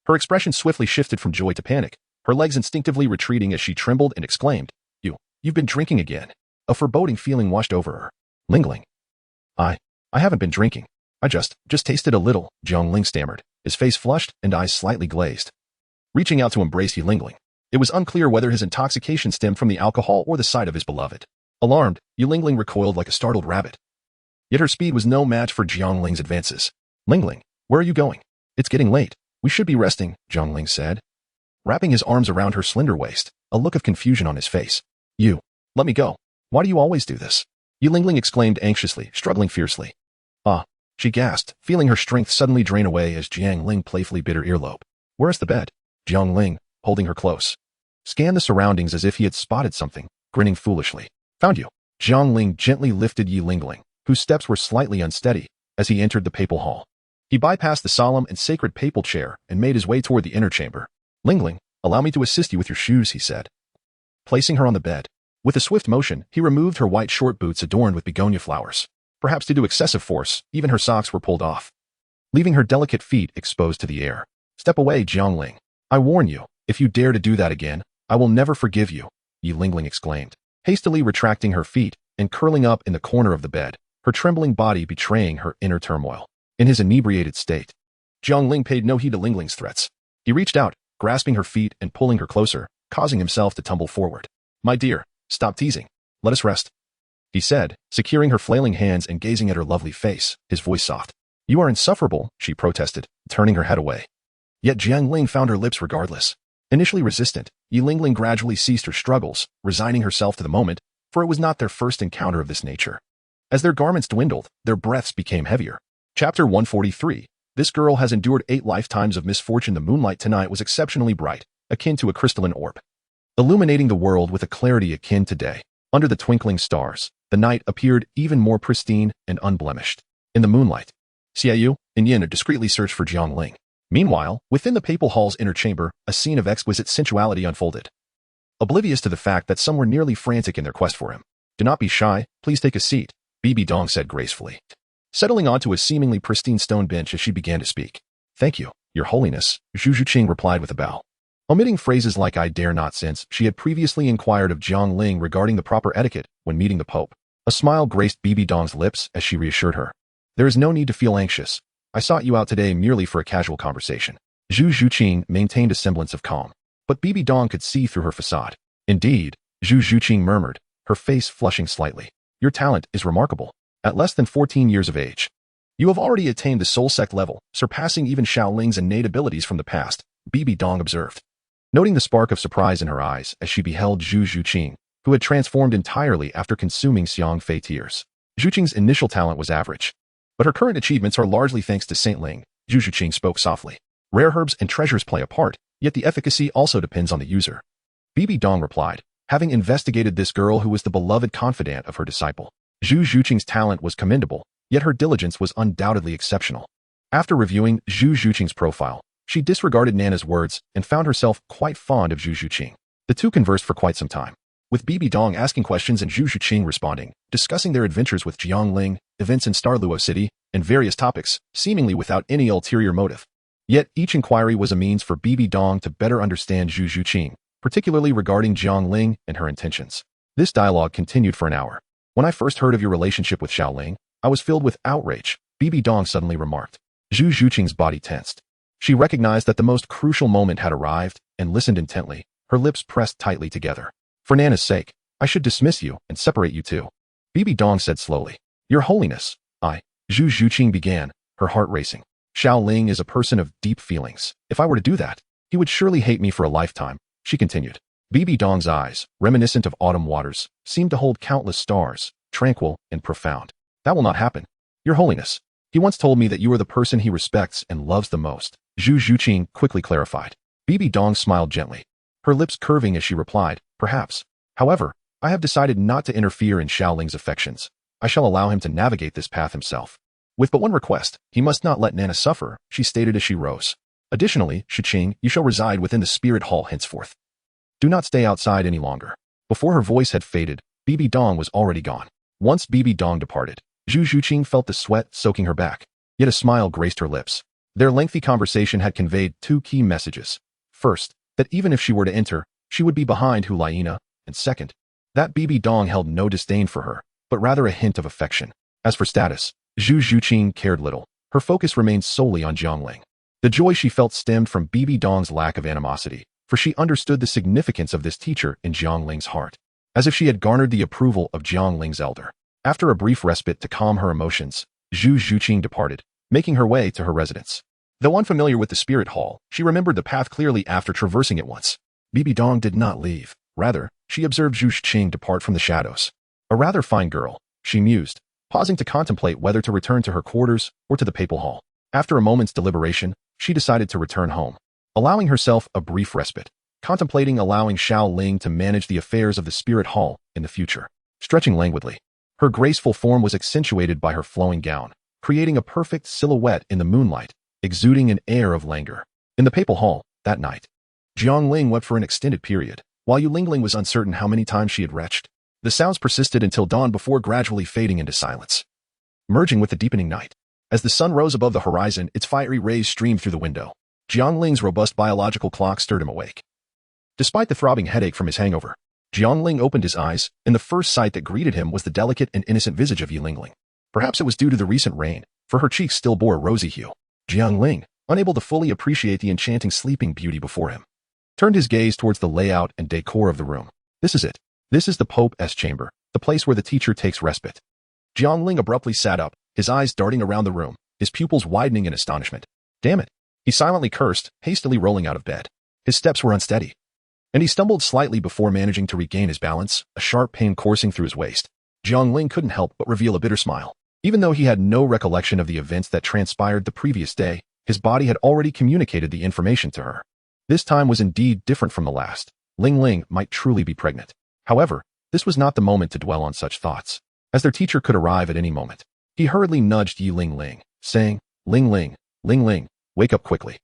her expression swiftly shifted from joy to panic, her legs instinctively retreating as she trembled and exclaimed, You've been drinking again. A foreboding feeling washed over her. Lingling. I haven't been drinking. I just tasted a little, Jiang Ling stammered, his face flushed and eyes slightly glazed. Reaching out to embrace Yu Lingling, it was unclear whether his intoxication stemmed from the alcohol or the sight of his beloved. Alarmed, Yu Lingling recoiled like a startled rabbit. Yet her speed was no match for Jiang Ling's advances. Lingling, where are you going? It's getting late. We should be resting, Jiang Ling said, wrapping his arms around her slender waist, a look of confusion on his face. You, let me go. Why do you always do this? Yu Lingling exclaimed anxiously, struggling fiercely. She gasped, feeling her strength suddenly drain away as Jiang Ling playfully bit her earlobe. Where's the bed? Jiang Ling, holding her close, scanned the surroundings as if he had spotted something, grinning foolishly. Found you. Jiang Ling gently lifted Yu Lingling, whose steps were slightly unsteady, as he entered the papal hall. He bypassed the solemn and sacred papal chair and made his way toward the inner chamber. Lingling, allow me to assist you with your shoes, he said, placing her on the bed. With a swift motion, he removed her white short boots adorned with begonia flowers. Perhaps due to excessive force, even her socks were pulled off. leaving her delicate feet exposed to the air. "Step away, Jiang Ling. I warn you, if you dare to do that again, I will never forgive you," Jiang Ling exclaimed, hastily retracting her feet and curling up in the corner of the bed, her trembling body betraying her inner turmoil. In his inebriated state, Jiang Ling paid no heed to Ling Ling's threats. He reached out, grasping her feet and pulling her closer, causing himself to tumble forward. "My dear, stop teasing. Let us rest," he said, securing her flailing hands and gazing at her lovely face, his voice soft. "You are insufferable," she protested, turning her head away. Yet Jiang Ling found her lips regardless. Initially resistant, Jiang Ling gradually ceased her struggles, resigning herself to the moment, for it was not their first encounter of this nature. As their garments dwindled, their breaths became heavier. Chapter 143. This girl has endured 8 lifetimes of misfortune. The moonlight tonight was exceptionally bright, akin to a crystalline orb, illuminating the world with a clarity akin to day. Under the twinkling stars, the night appeared even more pristine and unblemished. In the moonlight, Xiaoyu and Yin discreetly searched for Jiang Ling. Meanwhile, within the papal hall's inner chamber, a scene of exquisite sensuality unfolded. Oblivious to the fact that some were nearly frantic in their quest for him. "Do not be shy, please take a seat," Bibi Dong said gracefully, settling onto a seemingly pristine stone bench as she began to speak. "Thank you, Your Holiness," Zhu Zhuqing replied with a bow. Omitting phrases like "I dare not," since she had previously inquired of Jiang Ling regarding the proper etiquette when meeting the Pope. A smile graced Bibi Dong's lips as she reassured her. "There is no need to feel anxious. I sought you out today merely for a casual conversation." Zhu Zhuqing maintained a semblance of calm, but Bibi Dong could see through her facade. "Indeed," Zhu Zhuqing murmured, her face flushing slightly. "Your talent is remarkable. At less than 14 years of age, you have already attained the soul sect level, surpassing even Xiaoling's innate abilities from the past," Bibi Dong observed, noting the spark of surprise in her eyes as she beheld Zhu Zhuqing, who had transformed entirely after consuming Xiang Fei tears. Zhuqing's initial talent was average, but her current achievements are largely thanks to Saint Ling, Zhu Zhuqing spoke softly. "Rare herbs and treasures play a part, yet the efficacy also depends on the user," Bibi Dong replied, having investigated this girl who was the beloved confidant of her disciple. Zhu Zhuqing's talent was commendable, yet her diligence was undoubtedly exceptional. After reviewing Zhu Zhuqing's profile, she disregarded Nana's words and found herself quite fond of Zhu Zhuqing. The two conversed for quite some time, with Bibi Dong asking questions and Zhu Zhuqing responding, discussing their adventures with Jiang Ling, events in Douluo City, and various topics, seemingly without any ulterior motive. Yet each inquiry was a means for Bibi Dong to better understand Zhu Zhuqing, particularly regarding Jiang Ling and her intentions. This dialogue continued for an hour. "When I first heard of your relationship with Xiaoling, I was filled with outrage," Bibi Dong suddenly remarked. Zhu Zhuqing's body tensed. She recognized that the most crucial moment had arrived and listened intently, her lips pressed tightly together. "For Nana's sake, I should dismiss you and separate you two," Bibi Dong said slowly. "Your Holiness, Zhu Zhuqing began, her heart racing. "Xiaoling is a person of deep feelings. If I were to do that, he would surely hate me for a lifetime," she continued. Bibi Dong's eyes, reminiscent of autumn waters, seemed to hold countless stars, tranquil and profound. "That will not happen. Your Holiness, he once told me that you are the person he respects and loves the most," Zhu Zhuqing quickly clarified. Bibi Dong smiled gently, her lips curving as she replied, "Perhaps. However, I have decided not to interfere in Xiaoling's affections. I shall allow him to navigate this path himself. With but one request, he must not let Nana suffer," she stated as she rose. "Additionally, Zhuqing, you shall reside within the spirit hall henceforth. Do not stay outside any longer." Before her voice had faded, Bibi Dong was already gone. Once Bibi Dong departed, Zhu Zhuqing felt the sweat soaking her back, yet a smile graced her lips. Their lengthy conversation had conveyed 2 key messages. First, that even if she were to enter, she would be behind Hulaina, and second, that Bibi Dong held no disdain for her, but rather a hint of affection. As for status, Zhu Zhuqing cared little. Her focus remained solely on Jiang Ling. The joy she felt stemmed from Bibi Dong's lack of animosity, for she understood the significance of this teacher in Jiang Ling's heart, as if she had garnered the approval of Jiang Ling's elder. After a brief respite to calm her emotions, Zhu Zhuqing departed, making her way to her residence. Though unfamiliar with the spirit hall, she remembered the path clearly after traversing it once. Bibi Dong did not leave. Rather, she observed Zhu Zhuqing depart from the shadows. A rather fine girl, she mused, pausing to contemplate whether to return to her quarters or to the papal hall. After a moment's deliberation, she decided to return home, allowing herself a brief respite, contemplating allowing Xiaoling to manage the affairs of the spirit hall in the future. Stretching languidly, her graceful form was accentuated by her flowing gown, creating a perfect silhouette in the moonlight, exuding an air of languor. In the papal hall, that night, Jiang Ling wept for an extended period, while Ling Ling was uncertain how many times she had retched. The sounds persisted until dawn before gradually fading into silence. Merging with the deepening night, As the sun rose above the horizon, its fiery rays streamed through the window. Jiang Ling's robust biological clock stirred him awake. Despite the throbbing headache from his hangover, Jiang Ling opened his eyes, and the first sight that greeted him was the delicate and innocent visage of Jiang Ling. Perhaps it was due to the recent rain, for her cheeks still bore a rosy hue. Jiang Ling, unable to fully appreciate the enchanting sleeping beauty before him, turned his gaze towards the layout and decor of the room. This is it. This is the Pope's chamber, the place where the teacher takes respite. Jiang Ling abruptly sat up, his eyes darting around the room, his pupils widening in astonishment. Damn it! He silently cursed, hastily rolling out of bed. His steps were unsteady, and he stumbled slightly before managing to regain his balance, a sharp pain coursing through his waist. Jiang Ling couldn't help but reveal a bitter smile. Even though he had no recollection of the events that transpired the previous day, his body had already communicated the information to her. This time was indeed different from the last. Ling might truly be pregnant. However, this was not the moment to dwell on such thoughts, as their teacher could arrive at any moment. He hurriedly nudged Ling, saying, Ling, wake up quickly.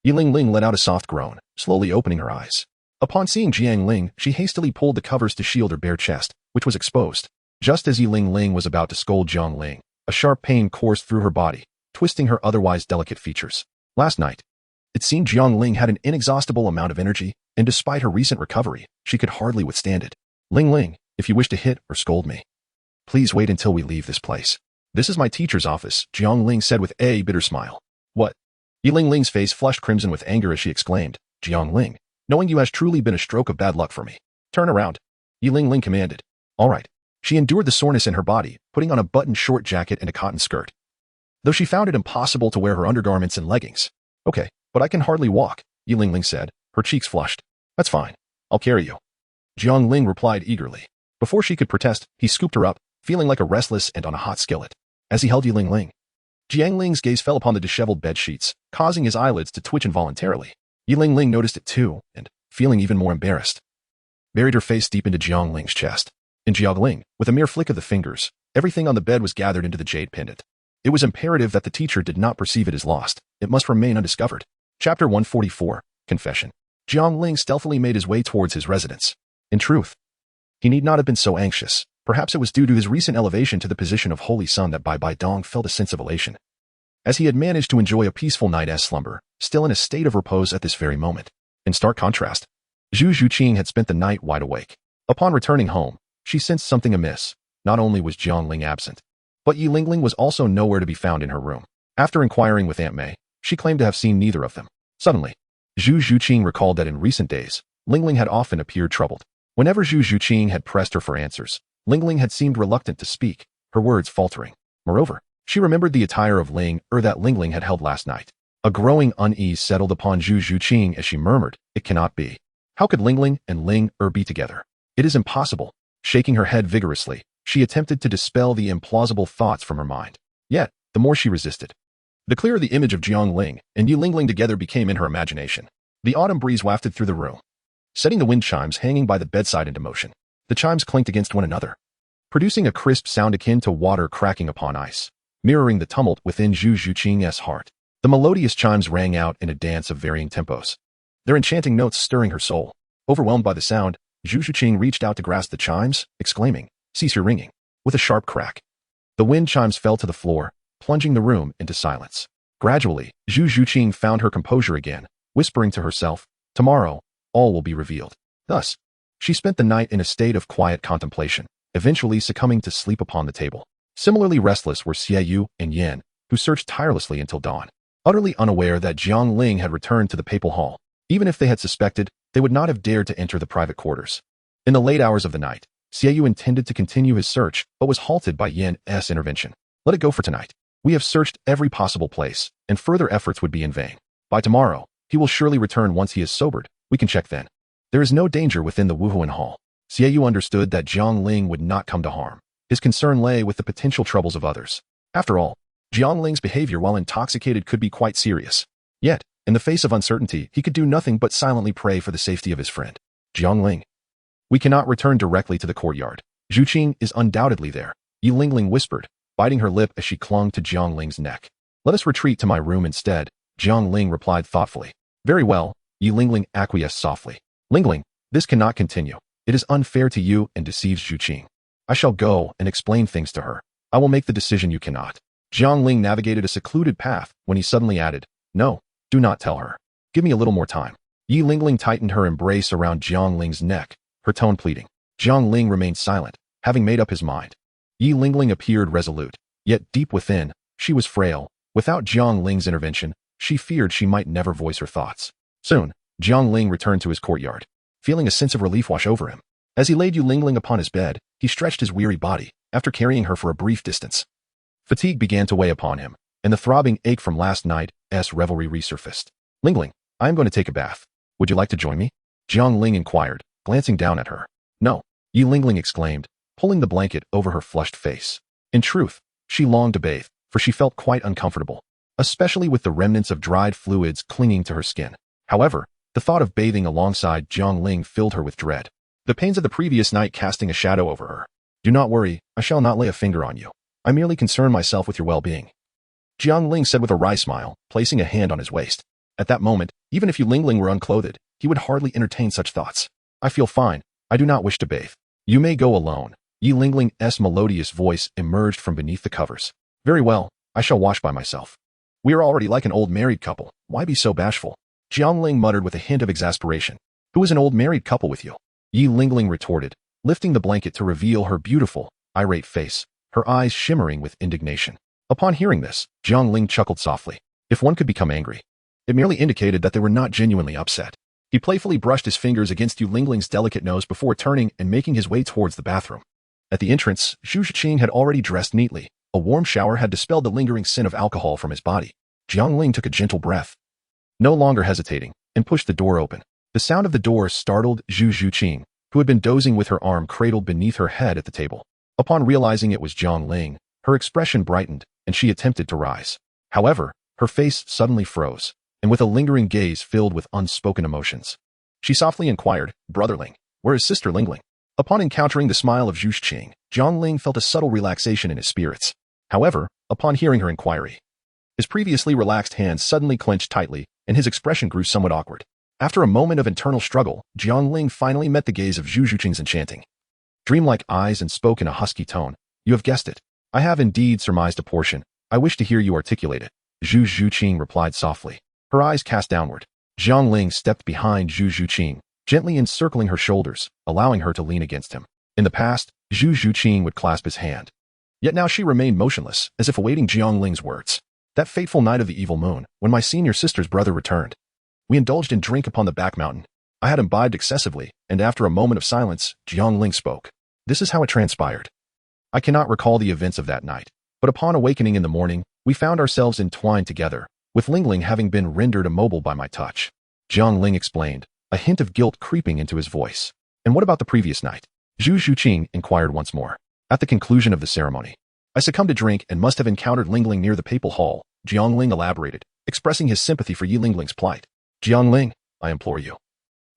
Ling let out a soft groan, slowly opening her eyes. Upon seeing Jiang Ling, she hastily pulled the covers to shield her bare chest, which was exposed. Just as Ling was about to scold Jiang Ling, a sharp pain coursed through her body, twisting her otherwise delicate features. Last night, it seemed Jiang Ling had an inexhaustible amount of energy, and despite her recent recovery, she could hardly withstand it. Ling, if you wish to hit or scold me, please wait until we leave this place. This is my teacher's office, Jiang Ling said with a bitter smile. What? Ling's face flushed crimson with anger as she exclaimed, Jiang Ling, knowing you has truly been a stroke of bad luck for me. Turn around. Ling commanded. All right. She endured the soreness in her body, putting on a buttoned short jacket and a cotton skirt, though she found it impossible to wear her undergarments and leggings. Okay, but I can hardly walk, Ling said, her cheeks flushed. That's fine. I'll carry you. Jiang Ling replied eagerly. Before she could protest, he scooped her up, feeling like a restless ant on a hot skillet. As he held Ling, Jiang Ling's gaze fell upon the disheveled bed sheets, causing his eyelids to twitch involuntarily. Ling noticed it too, and, feeling even more embarrassed, buried her face deep into Jiang Ling's chest. In Jiang Ling, with a mere flick of the fingers, everything on the bed was gathered into the jade pendant. It was imperative that the teacher did not perceive it as lost. It must remain undiscovered. Chapter 144, Confession. Jiang Ling stealthily made his way towards his residence. In truth, he need not have been so anxious. Perhaps it was due to his recent elevation to the position of Holy Son that Bai Dong felt a sense of elation, as he had managed to enjoy a peaceful night's slumber, still in a state of repose at this very moment. In stark contrast, Zhu Zhuqing had spent the night wide awake. Upon returning home, she sensed something amiss. Not only was Jiang Ling absent, but Ling was also nowhere to be found in her room. After inquiring with Aunt Mei, she claimed to have seen neither of them. Suddenly, Zhu Zhuqing recalled that in recent days, Ling had often appeared troubled. Whenever Zhu Zhuqing had pressed her for answers, Ling had seemed reluctant to speak, her words faltering. Moreover, she remembered the attire of that Ling had held last night. A growing unease settled upon Zhu Zhuqing as she murmured, It cannot be. How could Ling and be together? It is impossible. Shaking her head vigorously, she attempted to dispel the implausible thoughts from her mind. Yet, the more she resisted, the clearer the image of Jiang Ling and Ling together became in her imagination. The autumn breeze wafted through the room, setting the wind chimes hanging by the bedside into motion. The chimes clinked against one another, producing a crisp sound akin to water cracking upon ice, mirroring the tumult within Zhu Zhuqing's heart. The melodious chimes rang out in a dance of varying tempos, their enchanting notes stirring her soul. Overwhelmed by the sound, Zhu Zhuqing reached out to grasp the chimes, exclaiming, Cease your ringing. With a sharp crack, the wind chimes fell to the floor, plunging the room into silence. Gradually, Zhu Zhuqing found her composure again, whispering to herself, Tomorrow, all will be revealed. Thus, she spent the night in a state of quiet contemplation, eventually succumbing to sleep upon the table. Similarly restless were Xie and Yan, who searched tirelessly until dawn, utterly unaware that Jiang Ling had returned to the papal hall. Even if they had suspected, they would not have dared to enter the private quarters. In the late hours of the night, Xie intended to continue his search, but was halted by Yan's intervention. Let it go for tonight. We have searched every possible place, and further efforts would be in vain. By tomorrow, he will surely return once he is sobered. We can check then. There is no danger within the Wuhuan Hall. Xie understood that Jiang Ling would not come to harm. His concern lay with the potential troubles of others. After all, Jiang Ling's behavior while intoxicated could be quite serious. Yet, in the face of uncertainty, he could do nothing but silently pray for the safety of his friend. Jiang Ling. We cannot return directly to the courtyard. Zhuqing is undoubtedly there, Ling whispered, biting her lip as she clung to Jiang Ling's neck. Let us retreat to my room instead, Jiang Ling replied thoughtfully. Very well, Ling acquiesced softly. Ling, this cannot continue. It is unfair to you and deceives Zhuqing. I shall go and explain things to her. I will make the decision you cannot. Jiang Ling navigated a secluded path when he suddenly added, "No, do not tell her. Give me a little more time." Yi Lingling tightened her embrace around Jiang Ling's neck, her tone pleading. Jiang Ling remained silent, having made up his mind. Yi Lingling appeared resolute, yet deep within, she was frail. Without Jiang Ling's intervention, she feared she might never voice her thoughts. Soon, Jiang Ling returned to his courtyard, feeling a sense of relief wash over him. As he laid Yi Lingling upon his bed, he stretched his weary body, after carrying her for a brief distance. Fatigue began to weigh upon him, and the throbbing ache from last night's revelry resurfaced. "Lingling, I am going to take a bath. Would you like to join me?" Jiang Ling inquired, glancing down at her. "No," Yi Lingling exclaimed, pulling the blanket over her flushed face. In truth, she longed to bathe, for she felt quite uncomfortable, especially with the remnants of dried fluids clinging to her skin. However, the thought of bathing alongside Jiang Ling filled her with dread, the pains of the previous night casting a shadow over her. "Do not worry, I shall not lay a finger on you. I merely concern myself with your well-being," Jiang Ling said with a wry smile, placing a hand on his waist. At that moment, even if Yi Lingling were unclothed, he would hardly entertain such thoughts. "I feel fine. I do not wish to bathe. You may go alone." Yi Lingling's melodious voice emerged from beneath the covers. "Very well, I shall wash by myself. We are already like an old married couple. Why be so bashful?" Jiang Ling muttered with a hint of exasperation. "Who is an old married couple with you?" Yi Lingling retorted, lifting the blanket to reveal her beautiful, irate face, her eyes shimmering with indignation. Upon hearing this, Jiang Ling chuckled softly. If one could become angry, it merely indicated that they were not genuinely upset. He playfully brushed his fingers against Yi Lingling's delicate nose before turning and making his way towards the bathroom. At the entrance, Zhu Zhiqing had already dressed neatly. A warm shower had dispelled the lingering scent of alcohol from his body. Jiang Ling took a gentle breath, no longer hesitating, and pushed the door open. The sound of the door startled Zhu Zhiqing, who had been dozing with her arm cradled beneath her head at the table. Upon realizing it was Jiang Ling, her expression brightened, and she attempted to rise. However, her face suddenly froze, and with a lingering gaze filled with unspoken emotions, she softly inquired, "Brother Ling, where is Sister Lingling?" Upon encountering the smile of Zhu Zhiqing, Jiang Ling felt a subtle relaxation in his spirits. However, upon hearing her inquiry, his previously relaxed hands suddenly clenched tightly, and his expression grew somewhat awkward. After a moment of internal struggle, Jiang Ling finally met the gaze of Zhu Zhiqing's enchanting, dreamlike eyes and spoke in a husky tone. "You have guessed it. I have indeed surmised a portion. I wish to hear you articulate it," Zhu Zhiqing replied softly, her eyes cast downward. Jiang Ling stepped behind Zhu Zhiqing, gently encircling her shoulders, allowing her to lean against him. In the past, Zhu Zhiqing would clasp his hand. Yet now she remained motionless, as if awaiting Jiang Ling's words. "That fateful night of the evil moon, when my senior sister's brother returned, we indulged in drink upon the back mountain. I had imbibed excessively, and after a moment of silence, Jiang Ling spoke. This is how it transpired. I cannot recall the events of that night, but upon awakening in the morning, we found ourselves entwined together, with Lingling having been rendered immobile by my touch." Jiang Ling explained, a hint of guilt creeping into his voice. "And what about the previous night?" Zhu Zhiqing inquired once more. "At the conclusion of the ceremony, I succumbed to drink and must have encountered Lingling near the papal hall," Jiang Ling elaborated, expressing his sympathy for Yi Lingling's plight. "Jiang Ling, I implore you,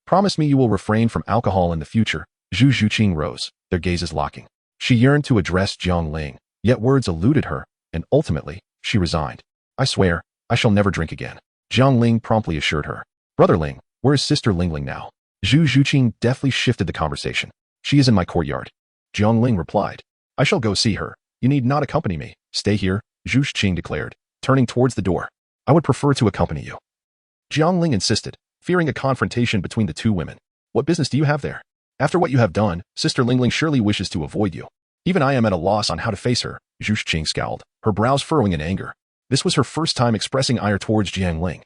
promise me you will refrain from alcohol in the future." Zhu Zhiqing rose, their gazes locking. She yearned to address Jiang Ling, yet words eluded her, and ultimately, she resigned. "I swear, I shall never drink again," Jiang Ling promptly assured her. "Brother Ling, where is Sister Lingling now?" Zhu Zhiqing deftly shifted the conversation. "She is in my courtyard," Jiang Ling replied. "I shall go see her. You need not accompany me. Stay here," Zhu Zhiqing declared, turning towards the door. "I would prefer to accompany you," Jiang Ling insisted, fearing a confrontation between the two women. "What business do you have there? After what you have done, Sister Lingling surely wishes to avoid you. Even I am at a loss on how to face her," Zhu Zhiqing scowled, her brows furrowing in anger. This was her first time expressing ire towards Jiang Ling.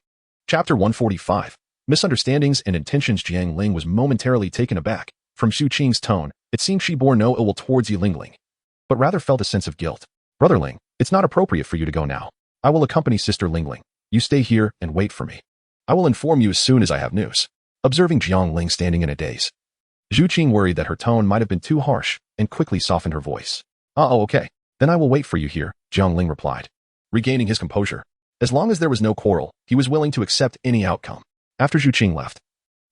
Chapter 145. Misunderstandings and Intentions. Jiang Ling was momentarily taken aback. From Zhu Qing's tone, it seemed she bore no ill will towards Yi Lingling, but rather felt a sense of guilt. "Brother Ling, it's not appropriate for you to go now. I will accompany Sister Lingling. You stay here and wait for me. I will inform you as soon as I have news." Observing Jiang Ling standing in a daze, Zhu Qing worried that her tone might have been too harsh and quickly softened her voice. "Oh, okay. Then I will wait for you here," Jiang Ling replied, regaining his composure. As long as there was no quarrel, he was willing to accept any outcome. After Zhu Qing left,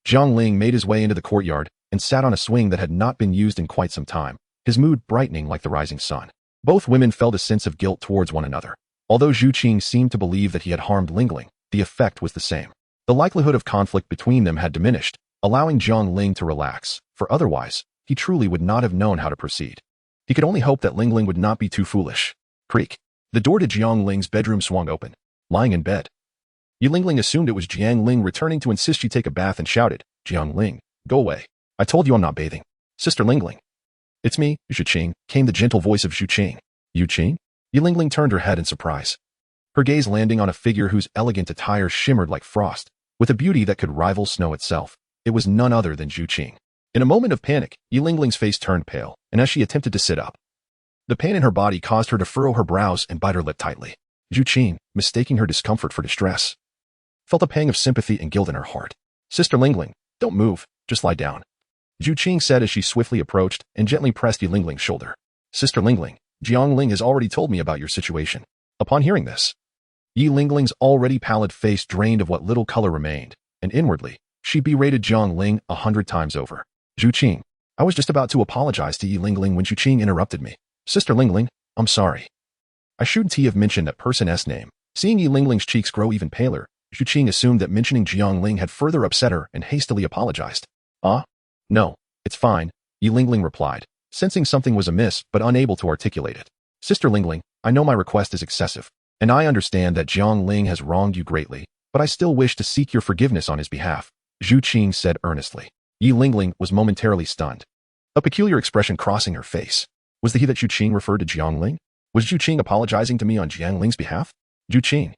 Jiang Ling made his way into the courtyard and sat on a swing that had not been used in quite some time, his mood brightening like the rising sun. Both women felt a sense of guilt towards one another. Although Zhu Qing seemed to believe that he had harmed Lingling, the effect was the same. The likelihood of conflict between them had diminished, allowing Jiang Ling to relax, for otherwise, he truly would not have known how to proceed. He could only hope that Lingling would not be too foolish. Creak. The door to Jiang Ling's bedroom swung open. Lying in bed, Yi Lingling assumed it was Jiang Ling returning to insist she take a bath and shouted, "Jiang Ling, go away. I told you I'm not bathing. Sister Lingling." "It's me, Zhu Qing," came the gentle voice of Zhu Qing. "You Qing?" Yi Lingling turned her head in surprise, her gaze landing on a figure whose elegant attire shimmered like frost, with a beauty that could rival snow itself. It was none other than Zhu Qing. In a moment of panic, Yi Lingling's face turned pale, and as she attempted to sit up, the pain in her body caused her to furrow her brows and bite her lip tightly. Zhu Qing, mistaking her discomfort for distress, felt a pang of sympathy and guilt in her heart. "Sister Lingling, don't move, just lie down," Zhu Qing said as she swiftly approached and gently pressed Yi Lingling's shoulder. "Sister Lingling, Jiang Ling has already told me about your situation." Upon hearing this, Yi Lingling's already pallid face drained of what little color remained, and inwardly, she berated Jiang Ling 100 times over. "Zhu Qing, I was just about to apologize to Yi Lingling when Zhu Qing interrupted me. Sister Lingling, I'm sorry. I shouldn't have mentioned that person's name." Seeing Yi Lingling's cheeks grow even paler, Zhu Qing assumed that mentioning Jiang Ling had further upset her and hastily apologized. No, it's fine," Yi Lingling replied, sensing something was amiss but unable to articulate it. "Sister Lingling, I know my request is excessive, and I understand that Jiang Ling has wronged you greatly, but I still wish to seek your forgiveness on his behalf," Zhu Qing said earnestly. Yi Lingling was momentarily stunned, a peculiar expression crossing her face. Was the he that Zhu Qing referred to Jiang Ling? Was Zhu Qing apologizing to me on Jiang Ling's behalf? Zhu Qing,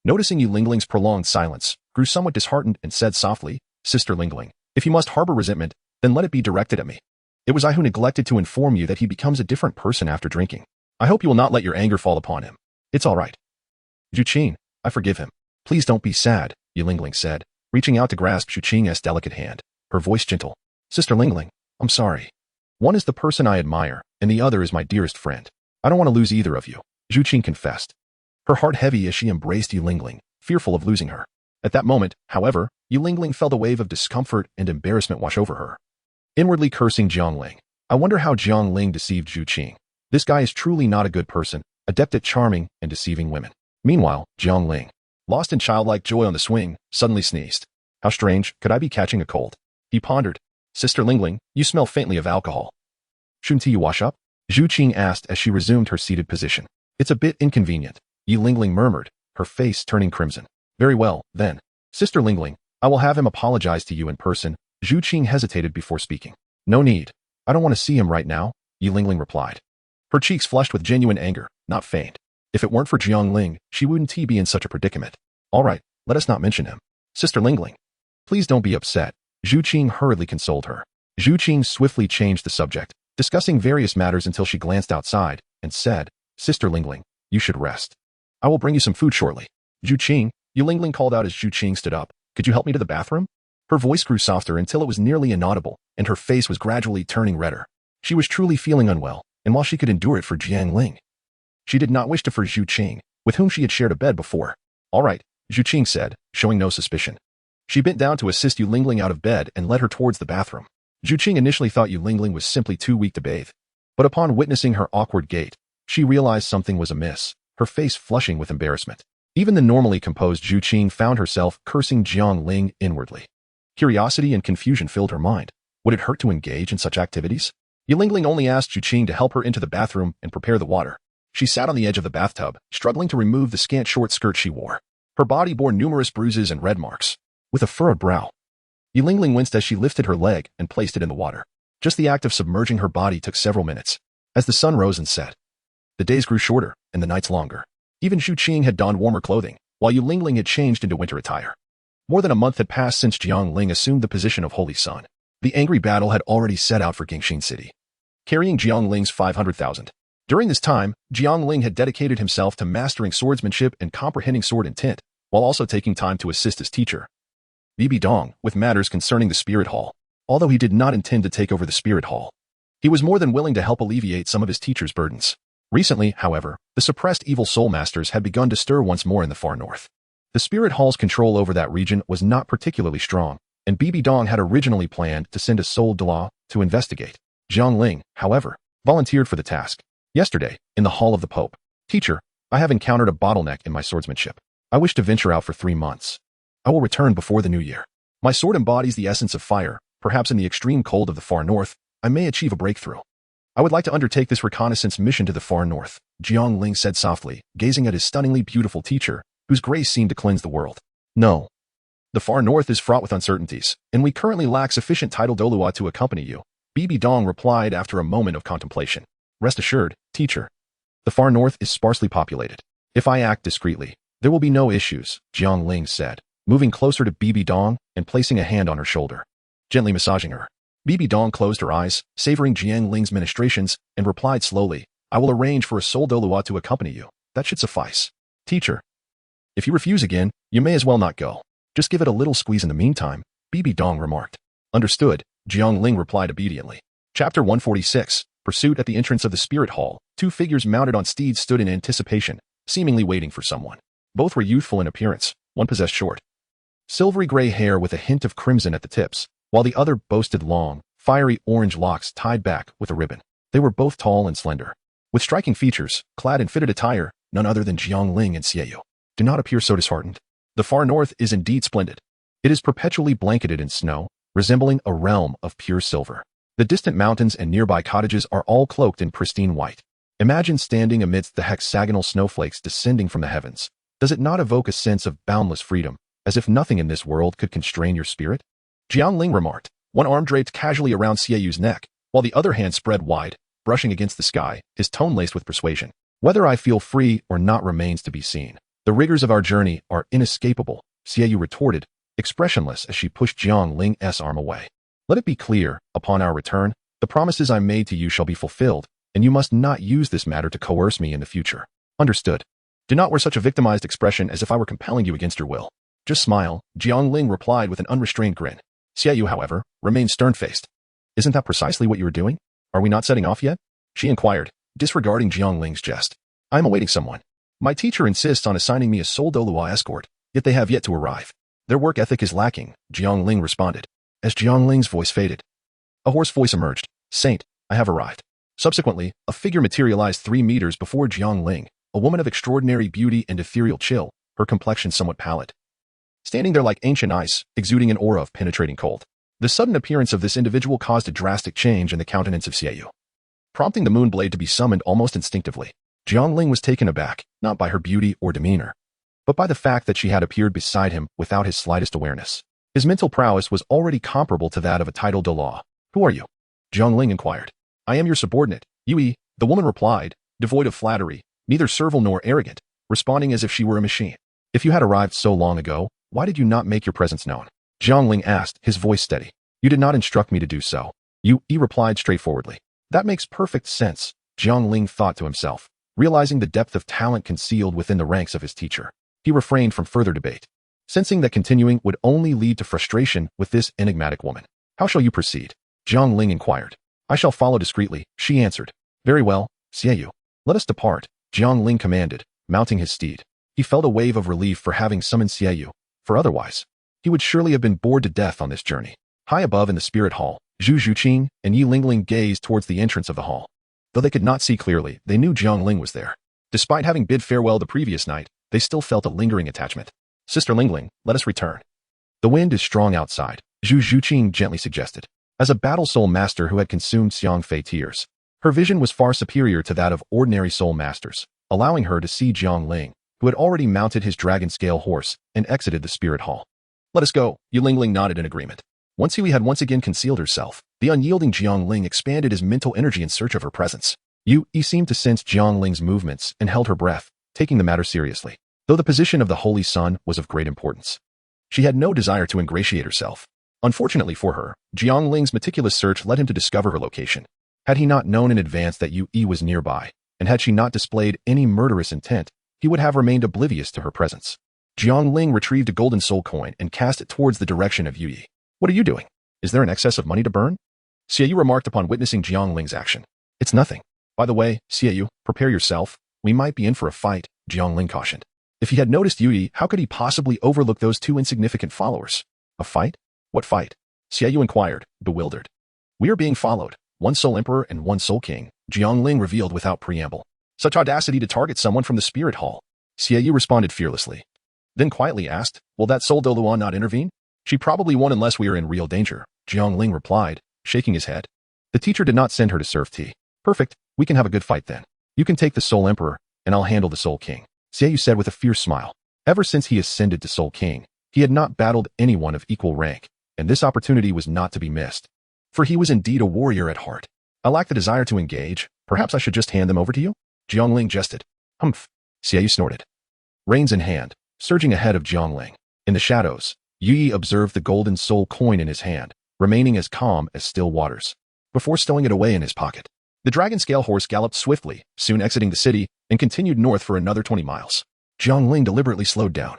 noticing Yi Lingling's prolonged silence, grew somewhat disheartened and said softly, "Sister Lingling, if you must harbor resentment, then let it be directed at me. It was I who neglected to inform you that he becomes a different person after drinking. I hope you will not let your anger fall upon him. It's all right. Zhu Qing, I forgive him. Please don't be sad," Yi Lingling said, reaching out to grasp Zhu Qing's delicate hand, her voice gentle. "Sister Lingling, I'm sorry. One is the person I admire, and the other is my dearest friend. I don't want to lose either of you," Zhu Qing confessed, her heart heavy as she embraced Yi Lingling, fearful of losing her. At that moment, however, Yi Lingling felt a wave of discomfort and embarrassment wash over her. Inwardly cursing Jiang Ling, "I wonder how Jiang Ling deceived Zhu Qing. This guy is truly not a good person, adept at charming and deceiving women." Meanwhile, Jiang Ling, lost in childlike joy on the swing, suddenly sneezed. "How strange, could I be catching a cold?" he pondered. "Sister Lingling, you smell faintly of alcohol. Shouldn't you wash up?" Zhu Qing asked as she resumed her seated position. "It's a bit inconvenient," Yi Lingling murmured, her face turning crimson. "Very well, then. Sister Lingling, I will have him apologize to you in person." Zhu Qing hesitated before speaking. "No need. I don't want to see him right now," Yi Lingling replied, her cheeks flushed with genuine anger, not feigned. If it weren't for Jiang Ling, she wouldn't be in such a predicament. "All right, let us not mention him. Sister Lingling, please don't be upset," Zhu Qing hurriedly consoled her. Zhu Qing swiftly changed the subject, discussing various matters until she glanced outside and said, "Sister Lingling, you should rest. I will bring you some food shortly." "Zhu Qing," Yi Lingling called out as Zhu Qing stood up, "could you help me to the bathroom?" Her voice grew softer until it was nearly inaudible, and her face was gradually turning redder. She was truly feeling unwell, and while she could endure it for Jiang Ling, she did not wish to for Zhu Qing, with whom she had shared a bed before. "All right," Zhu Qing said, showing no suspicion. She bent down to assist Yi Lingling out of bed and led her towards the bathroom. Zhu Qing initially thought Yi Lingling was simply too weak to bathe, but upon witnessing her awkward gait, she realized something was amiss, her face flushing with embarrassment. Even the normally composed Zhu Qing found herself cursing Jiang Ling inwardly. Curiosity and confusion filled her mind. Would it hurt to engage in such activities? Yi Lingling only asked Zhu Qing to help her into the bathroom and prepare the water. She sat on the edge of the bathtub, struggling to remove the scant short skirt she wore. Her body bore numerous bruises and red marks. With a furrowed brow, Yi Lingling winced as she lifted her leg and placed it in the water. Just the act of submerging her body took several minutes. As the sun rose and set, the days grew shorter and the nights longer. Even Zhu Qing had donned warmer clothing, while Yi Lingling had changed into winter attire. More than a month had passed since Jiang Ling assumed the position of Holy Sun. The angry battle had already set out for Gingxin City, carrying Jiang Ling's 500,000. During this time, Jiang Ling had dedicated himself to mastering swordsmanship and comprehending sword intent, while also taking time to assist his teacher, Bibi Dong, with matters concerning the Spirit Hall. Although he did not intend to take over the Spirit Hall, he was more than willing to help alleviate some of his teacher's burdens. Recently, however, the suppressed evil soul masters had begun to stir once more in the far north. The Spirit Hall's control over that region was not particularly strong, and Bibi Dong had originally planned to send a soul Douluo to investigate. Jiang Ling, however, volunteered for the task. "Yesterday, in the Hall of the Pope, teacher, I have encountered a bottleneck in my swordsmanship. I wish to venture out for 3 months. I will return before the new year. My sword embodies the essence of fire. Perhaps in the extreme cold of the far north, I may achieve a breakthrough. I would like to undertake this reconnaissance mission to the far north, Jiang Ling said softly, gazing at his stunningly beautiful teacher, whose grace seemed to cleanse the world. No. The far north is fraught with uncertainties, and we currently lack sufficient tidal Douluo to accompany you, Bibi Dong replied after a moment of contemplation. Rest assured, teacher. The far north is sparsely populated. If I act discreetly, there will be no issues, Jiang Ling said, moving closer to Bibi Dong and placing a hand on her shoulder, gently massaging her. Bibi Dong closed her eyes, savoring Jiang Ling's ministrations, and replied slowly, I will arrange for a soul Douluo to accompany you. That should suffice. Teacher. If you refuse again, you may as well not go. Just give it a little squeeze in the meantime, Bibi Dong remarked. Understood, Jiang Ling replied obediently. Chapter 146, Pursuit at the entrance of the Spirit Hall. Two figures mounted on steeds stood in anticipation, seemingly waiting for someone. Both were youthful in appearance, one possessed short, silvery gray hair with a hint of crimson at the tips, while the other boasted long, fiery orange locks tied back with a ribbon. They were both tall and slender, with striking features, clad in fitted attire, none other than Jiang Ling and Xieyu. Do not appear so disheartened. The far north is indeed splendid. It is perpetually blanketed in snow, resembling a realm of pure silver. The distant mountains and nearby cottages are all cloaked in pristine white. Imagine standing amidst the hexagonal snowflakes descending from the heavens. Does it not evoke a sense of boundless freedom, as if nothing in this world could constrain your spirit? Jiang Ling remarked, one arm draped casually around Xieyu's neck, while the other hand spread wide, brushing against the sky, his tone laced with persuasion. Whether I feel free or not remains to be seen. The rigors of our journey are inescapable, Xieyu retorted, expressionless as she pushed Jiang Ling's arm away. Let it be clear, upon our return, the promises I made to you shall be fulfilled, and you must not use this matter to coerce me in the future. Understood. Do not wear such a victimized expression as if I were compelling you against your will. Just smile, Jiang Ling replied with an unrestrained grin. Xieyu, however, remained stern-faced. Isn't that precisely what you were doing? Are we not setting off yet? She inquired, disregarding Jiang Ling's jest. I am awaiting someone. My teacher insists on assigning me a soul Douluo escort, yet they have yet to arrive. Their work ethic is lacking, Jiang Ling responded. As Jiang Ling's voice faded, a hoarse voice emerged. Saint, I have arrived. Subsequently, a figure materialized 3 meters before Jiang Ling, a woman of extraordinary beauty and ethereal chill, her complexion somewhat pallid. Standing there like ancient ice, exuding an aura of penetrating cold. The sudden appearance of this individual caused a drastic change in the countenance of Xieyu, prompting the moonblade to be summoned almost instinctively. Jiang Ling was taken aback, not by her beauty or demeanor, but by the fact that she had appeared beside him without his slightest awareness. His mental prowess was already comparable to that of a tidal Douluo. Who are you? Jiang Ling inquired. I am your subordinate, Yui, the woman replied, devoid of flattery, neither servile nor arrogant, responding as if she were a machine. If you had arrived so long ago, why did you not make your presence known? Jiang Ling asked, his voice steady. You did not instruct me to do so. Yui replied straightforwardly. That makes perfect sense, Jiang Ling thought to himself, realizing the depth of talent concealed within the ranks of his teacher. He refrained from further debate, sensing that continuing would only lead to frustration with this enigmatic woman. How shall you proceed? Jiang Ling inquired. I shall follow discreetly, she answered. Very well, Xieyu. Let us depart, Jiang Ling commanded, mounting his steed. He felt a wave of relief for having summoned Xieyu, for otherwise, he would surely have been bored to death on this journey. High above in the spirit hall, Zhu Zhuqing and Yi Lingling gazed towards the entrance of the hall. Though they could not see clearly, they knew Jiang Ling was there. Despite having bid farewell the previous night, they still felt a lingering attachment. Sister Lingling, let us return. The wind is strong outside, Zhu Zhuqing gently suggested. As a battle soul master who had consumed Xiang Fei tears, her vision was far superior to that of ordinary soul masters, allowing her to see Jiang Ling, who had already mounted his dragon-scale horse and exited the spirit hall. Let us go, Yi Lingling nodded in agreement. Once Yui had once again concealed herself, the unyielding Jiang Ling expanded his mental energy in search of her presence. Yui seemed to sense Jiang Ling's movements and held her breath, taking the matter seriously. Though the position of the Holy Sun was of great importance, she had no desire to ingratiate herself. Unfortunately for her, Jiang Ling's meticulous search led him to discover her location. Had he not known in advance that Yui was nearby, and had she not displayed any murderous intent, he would have remained oblivious to her presence. Jiang Ling retrieved a golden soul coin and cast it towards the direction of Yui. What are you doing? Is there an excess of money to burn? Xieyu remarked upon witnessing Jiang Ling's action. It's nothing. By the way, Xieyu, prepare yourself. We might be in for a fight, Jiang Ling cautioned. If he had noticed Yui, how could he possibly overlook those two insignificant followers? A fight? What fight? Xieyu inquired, bewildered. We are being followed. One soul emperor and one soul king, Jiang Ling revealed without preamble. Such audacity to target someone from the spirit hall. Xieyu responded fearlessly. Then quietly asked, will that soul Douluo not intervene? She probably won't unless we are in real danger, Jiang Ling replied, shaking his head. The teacher did not send her to serve tea. Perfect, we can have a good fight then. You can take the Soul Emperor, and I'll handle the Soul King, Xiaoyu said with a fierce smile. Ever since he ascended to Soul King, he had not battled anyone of equal rank, and this opportunity was not to be missed. For he was indeed a warrior at heart. I lack the desire to engage. Perhaps I should just hand them over to you? Jiang Ling jested. Humph, Xiaoyu snorted. Reins in hand, surging ahead of Jiang Ling. In the shadows, Yi observed the golden soul coin in his hand, remaining as calm as still waters, before stowing it away in his pocket. The dragon scale horse galloped swiftly, soon exiting the city, and continued north for another 20 miles. Jiang Ling deliberately slowed down,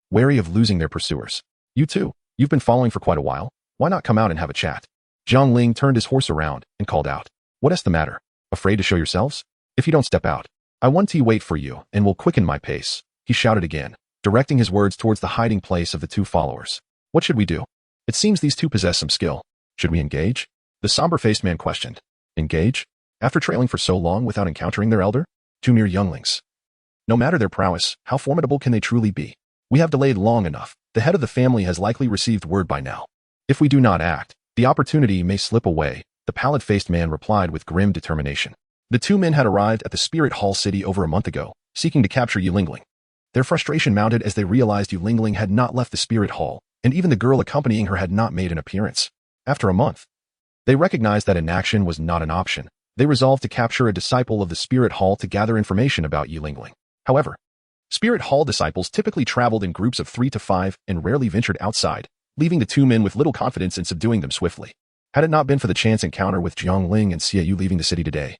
wary of losing their pursuers. You too, you've been following for quite a while. Why not come out and have a chat? Jiang Ling turned his horse around and called out. What is the matter? Afraid to show yourselves? If you don't step out, I want to wait for you and will quicken my pace, he shouted again, directing his words towards the hiding place of the two followers. What should we do? It seems these two possess some skill. Should we engage? The somber-faced man questioned. Engage? After trailing for so long without encountering their elder? Two mere younglings. No matter their prowess, how formidable can they truly be? We have delayed long enough. The head of the family has likely received word by now. If we do not act, the opportunity may slip away, the pallid-faced man replied with grim determination. The two men had arrived at the Spirit Hall city over a month ago, seeking to capture Yulingling. Their frustration mounted as they realized Yulingling had not left the Spirit Hall, and even the girl accompanying her had not made an appearance. After a month, they recognized that inaction was not an option. They resolved to capture a disciple of the Spirit Hall to gather information about Yulingling. However, Spirit Hall disciples typically traveled in groups of 3 to 5 and rarely ventured outside, leaving the two men with little confidence in subduing them swiftly. Had it not been for the chance encounter with Jiang Ling and Xiaoyu leaving the city today,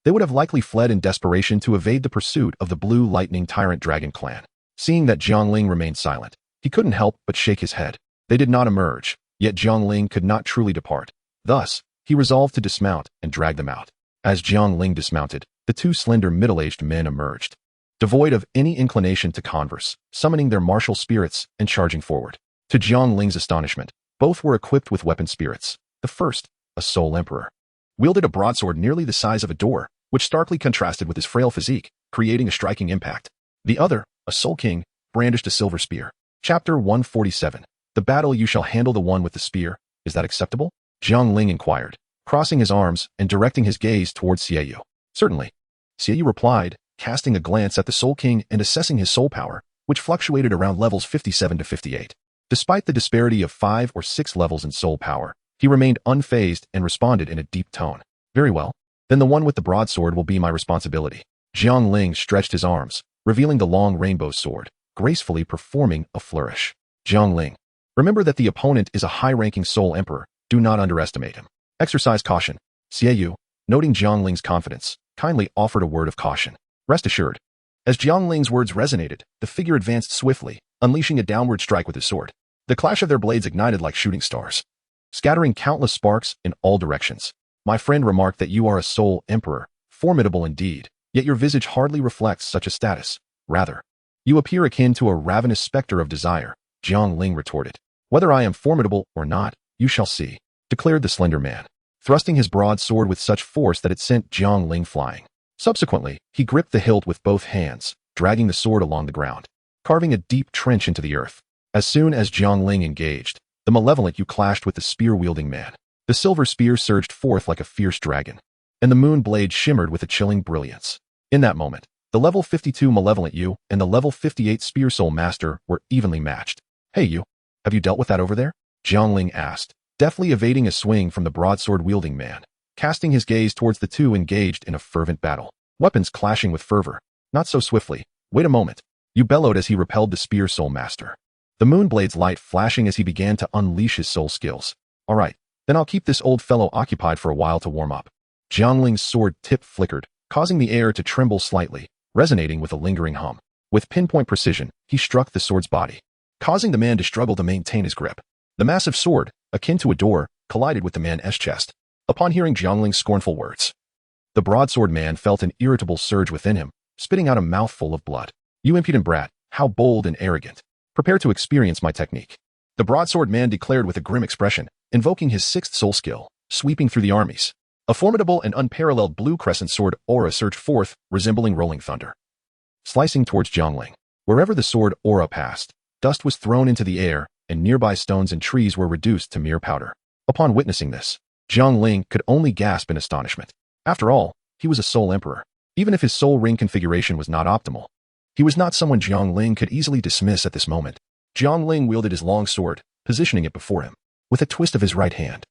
they would have likely fled in desperation to evade the pursuit of the Blue Lightning Tyrant Dragon clan. Seeing that Jiang Ling remained silent, he couldn't help but shake his head. They did not emerge, yet Jiang Ling could not truly depart. Thus, he resolved to dismount and drag them out. As Jiang Ling dismounted, the two slender middle-aged men emerged, devoid of any inclination to converse, summoning their martial spirits and charging forward. To Jiang Ling's astonishment, both were equipped with weapon spirits. The first, a Soul Emperor, wielded a broadsword nearly the size of a door, which starkly contrasted with his frail physique, creating a striking impact. The other, a Soul King, brandished a silver spear. Chapter 147. The battle you shall handle the one with the spear. Is that acceptable? Jiang Ling inquired, crossing his arms and directing his gaze towards Xiaoyu. Certainly. Xiaoyu replied, casting a glance at the Soul King and assessing his soul power, which fluctuated around levels 57 to 58. Despite the disparity of 5 or 6 levels in soul power, he remained unfazed and responded in a deep tone. Very well. Then the one with the broadsword will be my responsibility. Jiang Ling stretched his arms, revealing the long rainbow sword, gracefully performing a flourish. Jiang Ling, remember that the opponent is a high-ranking Soul Emperor. Do not underestimate him. Exercise caution. Xiaoyu, noting Jiang Ling's confidence, kindly offered a word of caution. Rest assured. As Jiang Ling's words resonated, the figure advanced swiftly, unleashing a downward strike with his sword. The clash of their blades ignited like shooting stars, scattering countless sparks in all directions. My friend remarked that you are a Soul Emperor, formidable indeed, yet your visage hardly reflects such a status. Rather, you appear akin to a ravenous specter of desire, Jiang Ling retorted. Whether I am formidable or not, you shall see, declared the slender man, thrusting his broad sword with such force that it sent Jiang Ling flying. Subsequently, he gripped the hilt with both hands, dragging the sword along the ground, carving a deep trench into the earth. As soon as Jiang Ling engaged, the malevolent you clashed with the spear-wielding man. The silver spear surged forth like a fierce dragon, and the moon blade shimmered with a chilling brilliance. In that moment, the level 52 malevolent you and the level 58 spear soul master were evenly matched. Hey you, have you dealt with that over there? Jiang Ling asked, deftly evading a swing from the broadsword-wielding man, casting his gaze towards the two engaged in a fervent battle, weapons clashing with fervor. Not so swiftly. Wait a moment. You bellowed as he repelled the spear soul master, the moonblade's light flashing as he began to unleash his soul skills. All right, then I'll keep this old fellow occupied for a while to warm up. Jiang Ling's sword tip flickered, causing the air to tremble slightly, resonating with a lingering hum. With pinpoint precision, he struck the sword's body, causing the man to struggle to maintain his grip. The massive sword, akin to a door, collided with the man's chest. Upon hearing Jiang Ling's scornful words, the broadsword man felt an irritable surge within him, spitting out a mouthful of blood. You impudent brat, how bold and arrogant. Prepare to experience my technique. The broadsword man declared with a grim expression, invoking his 6th soul skill, sweeping through the armies. A formidable and unparalleled blue crescent sword aura surged forth, resembling rolling thunder, slicing towards Jiang Ling. Wherever the sword aura passed, dust was thrown into the air, and nearby stones and trees were reduced to mere powder. Upon witnessing this, Jiang Ling could only gasp in astonishment. After all, he was a soul emperor. Even if his soul ring configuration was not optimal, he was not someone Jiang Ling could easily dismiss at this moment. Jiang Ling wielded his long sword, positioning it before him, with a twist of his right hand.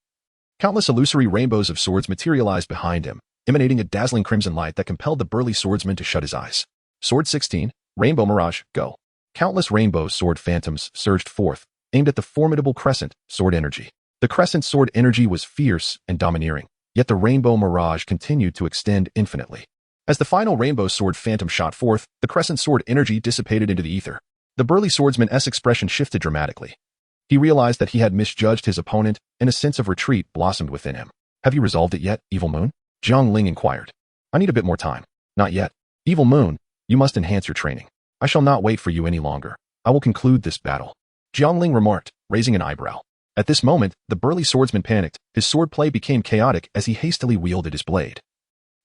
Countless illusory rainbows of swords materialized behind him, emanating a dazzling crimson light that compelled the burly swordsman to shut his eyes. Sword 16, Rainbow Mirage, go. Countless rainbow sword phantoms surged forth, aimed at the formidable crescent sword energy. The crescent sword energy was fierce and domineering, yet the rainbow mirage continued to extend infinitely. As the final rainbow sword phantom shot forth, the crescent sword energy dissipated into the ether. The burly swordsman's expression shifted dramatically. He realized that he had misjudged his opponent, and a sense of retreat blossomed within him. Have you resolved it yet, Evil Moon? Jiang Ling inquired. I need a bit more time. Not yet. Evil Moon, you must enhance your training. I shall not wait for you any longer. I will conclude this battle. Jiang Ling remarked, raising an eyebrow. At this moment, the burly swordsman panicked. His swordplay became chaotic as he hastily wielded his blade,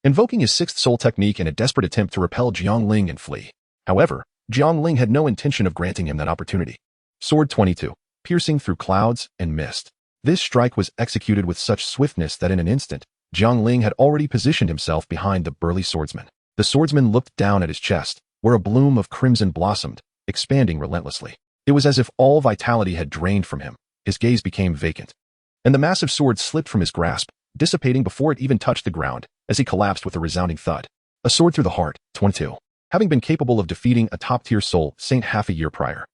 invoking his sixth soul technique in a desperate attempt to repel Jiang Ling and flee. However, Jiang Ling had no intention of granting him that opportunity. Sword 22, piercing through clouds and mist. This strike was executed with such swiftness that in an instant, Jiang Ling had already positioned himself behind the burly swordsman. The swordsman looked down at his chest, where a bloom of crimson blossomed, expanding relentlessly. It was as if all vitality had drained from him. His gaze became vacant, and the massive sword slipped from his grasp, dissipating before it even touched the ground, as he collapsed with a resounding thud. A sword through the heart, 22. Having been capable of defeating a top-tier soul saint half a year prior,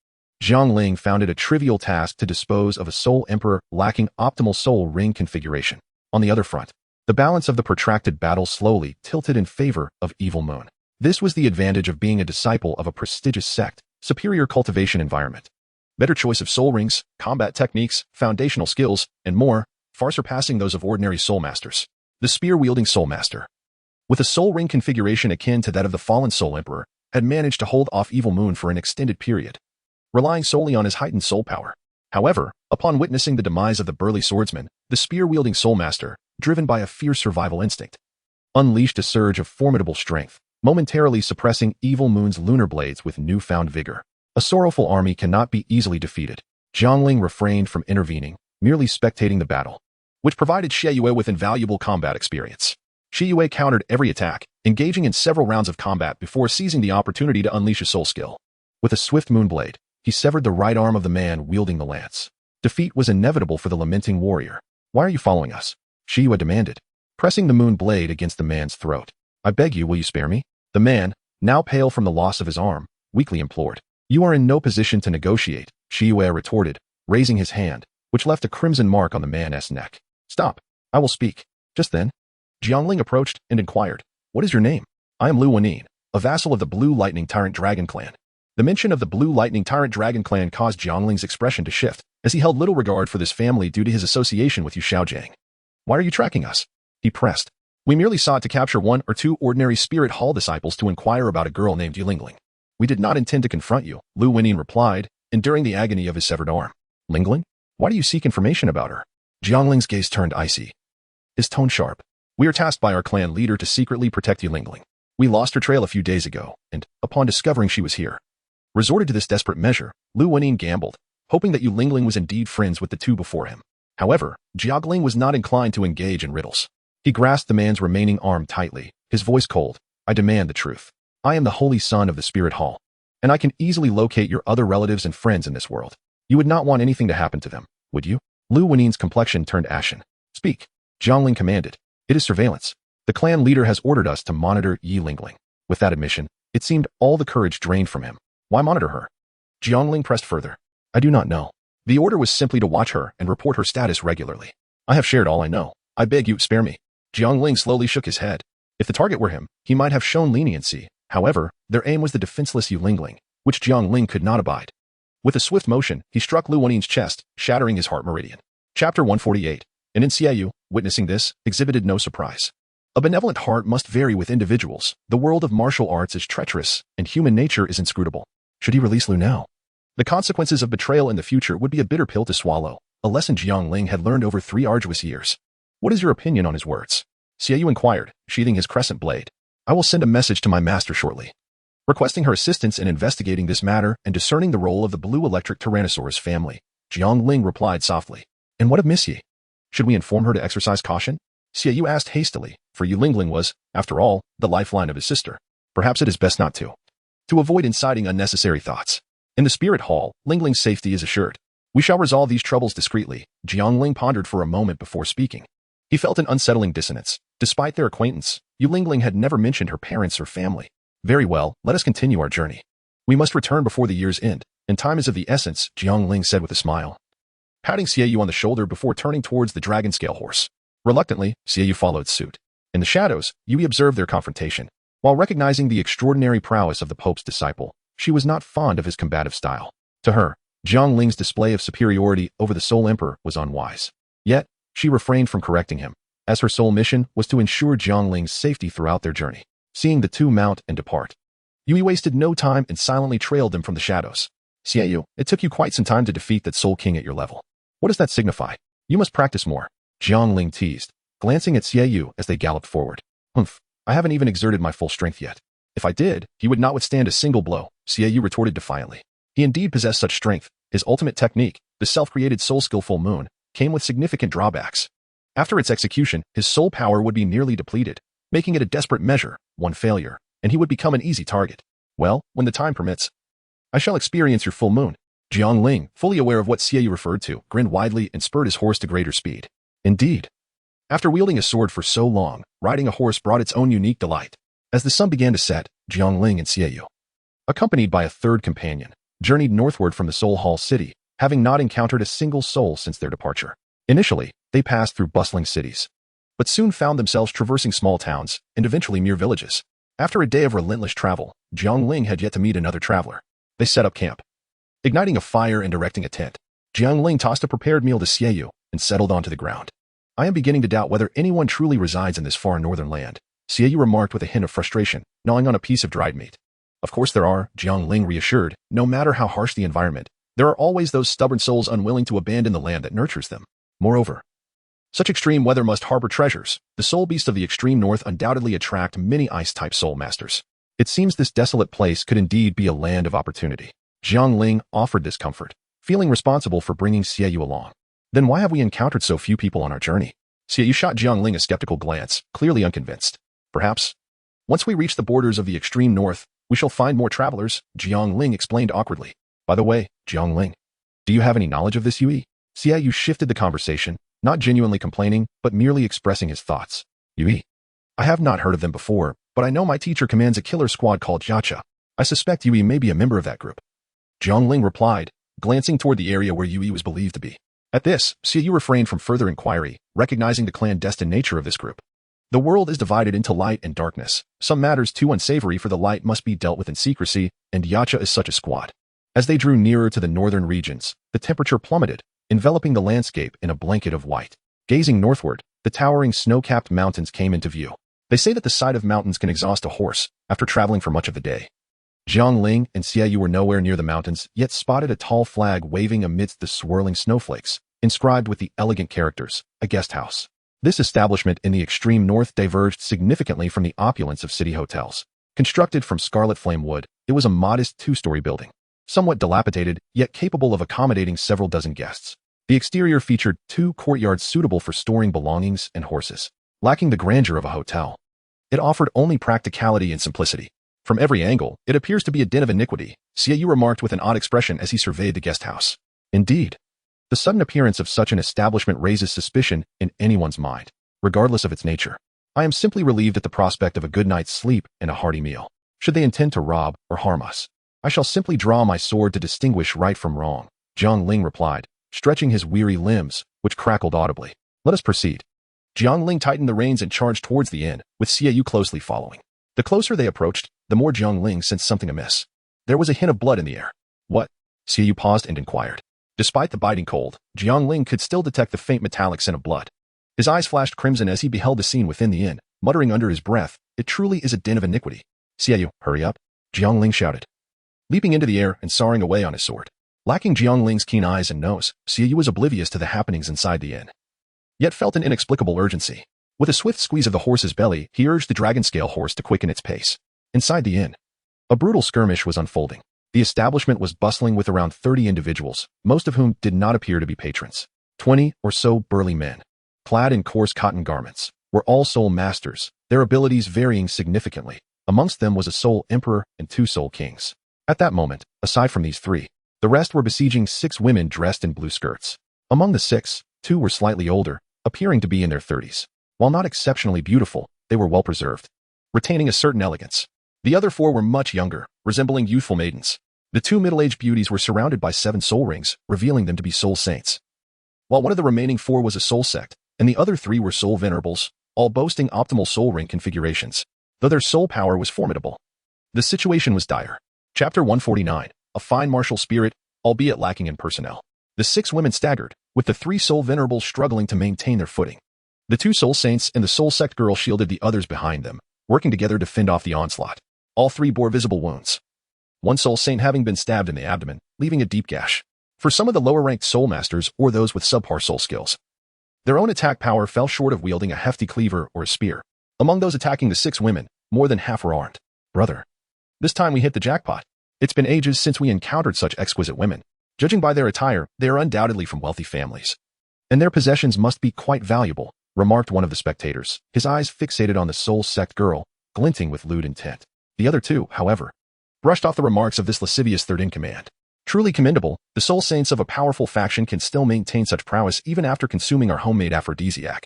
Jiang Ling found it a trivial task to dispose of a soul emperor lacking optimal soul ring configuration. On the other front, the balance of the protracted battle slowly tilted in favor of Evil Moon. This was the advantage of being a disciple of a prestigious sect, superior cultivation environment, better choice of soul rings, combat techniques, foundational skills, and more, far surpassing those of ordinary soul masters. The spear-wielding soul master, with a soul ring configuration akin to that of the fallen soul emperor, had managed to hold off Evil Moon for an extended period, relying solely on his heightened soul power. However, upon witnessing the demise of the burly swordsman, the spear-wielding soul master, driven by a fierce survival instinct, unleashed a surge of formidable strength, momentarily suppressing Evil Moon's lunar blades with newfound vigor. A sorrowful army cannot be easily defeated. Jiang Ling refrained from intervening, merely spectating the battle, which provided Xie Yue with invaluable combat experience. Xie Yue countered every attack, engaging in several rounds of combat before seizing the opportunity to unleash a soul skill. With a swift moonblade, he severed the right arm of the man wielding the lance. Defeat was inevitable for the lamenting warrior. Why are you following us? Xie Yue demanded, pressing the moon blade against the man's throat. I beg you, will you spare me? The man, now pale from the loss of his arm, weakly implored. You are in no position to negotiate, Xie Yue retorted, raising his hand, which left a crimson mark on the man's neck. Stop. I will speak. Just then, Jiang Ling approached and inquired, what is your name? I am Lu Wenin, a vassal of the Blue Lightning Tyrant Dragon Clan. The mention of the Blue Lightning Tyrant Dragon Clan caused Jiang Ling's expression to shift, as he held little regard for this family due to his association with Yu Xiaojiang. Why are you tracking us? He pressed. We merely sought to capture one or two ordinary Spirit Hall disciples to inquire about a girl named Lingling. We did not intend to confront you, Lu Wenin replied, enduring the agony of his severed arm. Lingling? Why do you seek information about her? Jiang Ling's gaze turned icy, his tone sharp. We are tasked by our clan leader to secretly protect Lingling. We lost her trail a few days ago, and, upon discovering she was here, resorted to this desperate measure. Lu Wenin gambled, hoping that Lingling was indeed friends with the two before him. However, Jiang Ling was not inclined to engage in riddles. He grasped the man's remaining arm tightly, his voice cold. I demand the truth. I am the holy son of the Spirit Hall, and I can easily locate your other relatives and friends in this world. You would not want anything to happen to them, would you? Lu Wenin's complexion turned ashen. Speak, Jiang Ling commanded. It is surveillance. The clan leader has ordered us to monitor Lingling. With that admission, it seemed all the courage drained from him. Why monitor her? Jiang Ling pressed further. I do not know. The order was simply to watch her and report her status regularly. I have shared all I know. I beg you, spare me. Jiang Ling slowly shook his head. If the target were him, he might have shown leniency. However, their aim was the defenseless Lingling, which Jiang Ling could not abide. With a swift motion, he struck Lu Wenin's chest, shattering his heart meridian. Chapter 148. And in Xiaoyu, witnessing this, exhibited no surprise. A benevolent heart must vary with individuals. The world of martial arts is treacherous, and human nature is inscrutable. Should he release Lu now? The consequences of betrayal in the future would be a bitter pill to swallow, a lesson Jiang Ling had learned over 3 arduous years. What is your opinion on his words? Xiaoyu inquired, sheathing his crescent blade. I will send a message to my master shortly, requesting her assistance in investigating this matter and discerning the role of the blue electric Tyrannosaurus family. Jiang Ling replied softly. And what of Miss Yi? Should we inform her to exercise caution? Xiaoyu asked hastily, for Yulingling was, after all, the lifeline of his sister. Perhaps it is best not to. To avoid inciting unnecessary thoughts. In the spirit hall, Lingling's safety is assured. We shall resolve these troubles discreetly. Jiang Ling pondered for a moment before speaking. He felt an unsettling dissonance. Despite their acquaintance, Yulingling had never mentioned her parents or family. Very well, let us continue our journey. We must return before the year's end, and time is of the essence, Jiang Ling said with a smile, patting Xiaoyu on the shoulder before turning towards the dragon scale horse. Reluctantly, Xiaoyu followed suit. In the shadows, Yui observed their confrontation. While recognizing the extraordinary prowess of the Pope's disciple, she was not fond of his combative style. To her, Jiang Ling's display of superiority over the Soul Emperor was unwise. Yet, she refrained from correcting him, as her sole mission was to ensure Jiang Ling's safety throughout their journey. Seeing the two mount and depart, Yui wasted no time and silently trailed them from the shadows. Xiaoyu, it took you quite some time to defeat that Soul King at your level. What does that signify? You must practice more, Jiang Ling teased, glancing at Xiaoyu as they galloped forward. Humph, I haven't even exerted my full strength yet. If I did, he would not withstand a single blow, Xiaoyu retorted defiantly. He indeed possessed such strength. His ultimate technique, the self-created soul skill Full Moon, came with significant drawbacks. After its execution, his soul power would be nearly depleted, making it a desperate measure. One failure, and he would become an easy target. Well, when the time permits, I shall experience your Full Moon. Jiang Ling, fully aware of what Xiaoyu referred to, grinned widely and spurred his horse to greater speed. Indeed. After wielding a sword for so long, riding a horse brought its own unique delight. As the sun began to set, Jiang Ling and Xiaoyu, accompanied by a third companion, journeyed northward from the Soul Hall city, having not encountered a single soul since their departure. Initially, they passed through bustling cities, but soon found themselves traversing small towns and eventually mere villages. After a day of relentless travel, Jiang Ling had yet to meet another traveler. They set up camp. Igniting a fire and erecting a tent, Jiang Ling tossed a prepared meal to Xiaoyu and settled onto the ground. I am beginning to doubt whether anyone truly resides in this far northern land, Xiaoyu remarked with a hint of frustration, gnawing on a piece of dried meat. Of course there are, Jiang Ling reassured. No matter how harsh the environment, there are always those stubborn souls unwilling to abandon the land that nurtures them. Moreover, such extreme weather must harbor treasures. The soul beasts of the extreme north undoubtedly attract many ice-type soul masters. It seems this desolate place could indeed be a land of opportunity. Jiang Ling offered this comfort, feeling responsible for bringing Xiaoyu along. Then why have we encountered so few people on our journey? Xiaoyu shot Jiang Ling a skeptical glance, clearly unconvinced. Perhaps, once we reach the borders of the extreme north, we shall find more travelers, Jiang Ling explained awkwardly. By the way, Jiang Ling, do you have any knowledge of this Yui? Xiaoyu shifted the conversation, not genuinely complaining, but merely expressing his thoughts. Yui, I have not heard of them before, but I know my teacher commands a killer squad called Yacha. I suspect Yui may be a member of that group. Jiang Ling replied, glancing toward the area where Yui was believed to be. At this, Xiaoyu refrained from further inquiry, recognizing the clandestine nature of this group. The world is divided into light and darkness. Some matters too unsavory for the light must be dealt with in secrecy, and Yacha is such a squad. As they drew nearer to the northern regions, the temperature plummeted, enveloping the landscape in a blanket of white. Gazing northward, the towering snow-capped mountains came into view. They say that the sight of mountains can exhaust a horse after traveling for much of the day. Jiang Ling and Xiaoyu were nowhere near the mountains, yet spotted a tall flag waving amidst the swirling snowflakes, inscribed with the elegant characters, a guest house. This establishment in the extreme north diverged significantly from the opulence of city hotels. Constructed from scarlet flame wood, it was a modest two-story building, somewhat dilapidated, yet capable of accommodating several dozen guests. The exterior featured 2 courtyards suitable for storing belongings and horses, lacking the grandeur of a hotel. It offered only practicality and simplicity. From every angle, it appears to be a den of iniquity, Xiaoyu remarked with an odd expression as he surveyed the guest house. Indeed, the sudden appearance of such an establishment raises suspicion in anyone's mind, regardless of its nature. I am simply relieved at the prospect of a good night's sleep and a hearty meal. Should they intend to rob or harm us, I shall simply draw my sword to distinguish right from wrong, Jiang Ling replied, stretching his weary limbs, which crackled audibly. Let us proceed. Jiang Ling tightened the reins and charged towards the inn, with Xiaoyu closely following. The closer they approached, the more Jiang Ling sensed something amiss. There was a hint of blood in the air. What? Xiaoyu paused and inquired. Despite the biting cold, Jiang Ling could still detect the faint metallic scent of blood. His eyes flashed crimson as he beheld the scene within the inn, muttering under his breath, it truly is a den of iniquity. Xiaoyu, hurry up, Jiang Ling shouted, leaping into the air and soaring away on his sword. Lacking Jiang Ling's keen eyes and nose, Xiaoyu was oblivious to the happenings inside the inn, yet felt an inexplicable urgency. With a swift squeeze of the horse's belly, he urged the dragon scale horse to quicken its pace. Inside the inn, a brutal skirmish was unfolding. The establishment was bustling with around 30 individuals, most of whom did not appear to be patrons. 20 or so burly men, clad in coarse cotton garments, were all soul masters, their abilities varying significantly. Amongst them was a soul emperor and 2 soul kings. At that moment, aside from these 3, the rest were besieging 6 women dressed in blue skirts. Among the 6, 2 were slightly older, appearing to be in their 30s. While not exceptionally beautiful, they were well preserved, retaining a certain elegance. The other 4 were much younger, resembling youthful maidens. The 2 middle-aged beauties were surrounded by 7 soul rings, revealing them to be soul saints. While one of the remaining 4 was a soul sect, and the other 3 were soul venerables, all boasting optimal soul ring configurations, though their soul power was formidable. The situation was dire. Chapter 149, a fine martial spirit, albeit lacking in personnel. The 6 women staggered, with the 3 soul venerables struggling to maintain their footing. The 2 soul saints and the soul sect girl shielded the others behind them, working together to fend off the onslaught. All 3 bore visible wounds. One soul saint having been stabbed in the abdomen, leaving a deep gash. For some of the lower-ranked soul masters or those with subpar soul skills, their own attack power fell short of wielding a hefty cleaver or a spear. Among those attacking the 6 women, more than half were armed. Brother, this time we hit the jackpot. It's been ages since we encountered such exquisite women. Judging by their attire, they are undoubtedly from wealthy families. And their possessions must be quite valuable, remarked one of the spectators, his eyes fixated on the soul sect girl, glinting with lewd intent. The other 2, however, brushed off the remarks of this lascivious third-in-command. Truly commendable, the soul saints of a powerful faction can still maintain such prowess even after consuming our homemade aphrodisiac.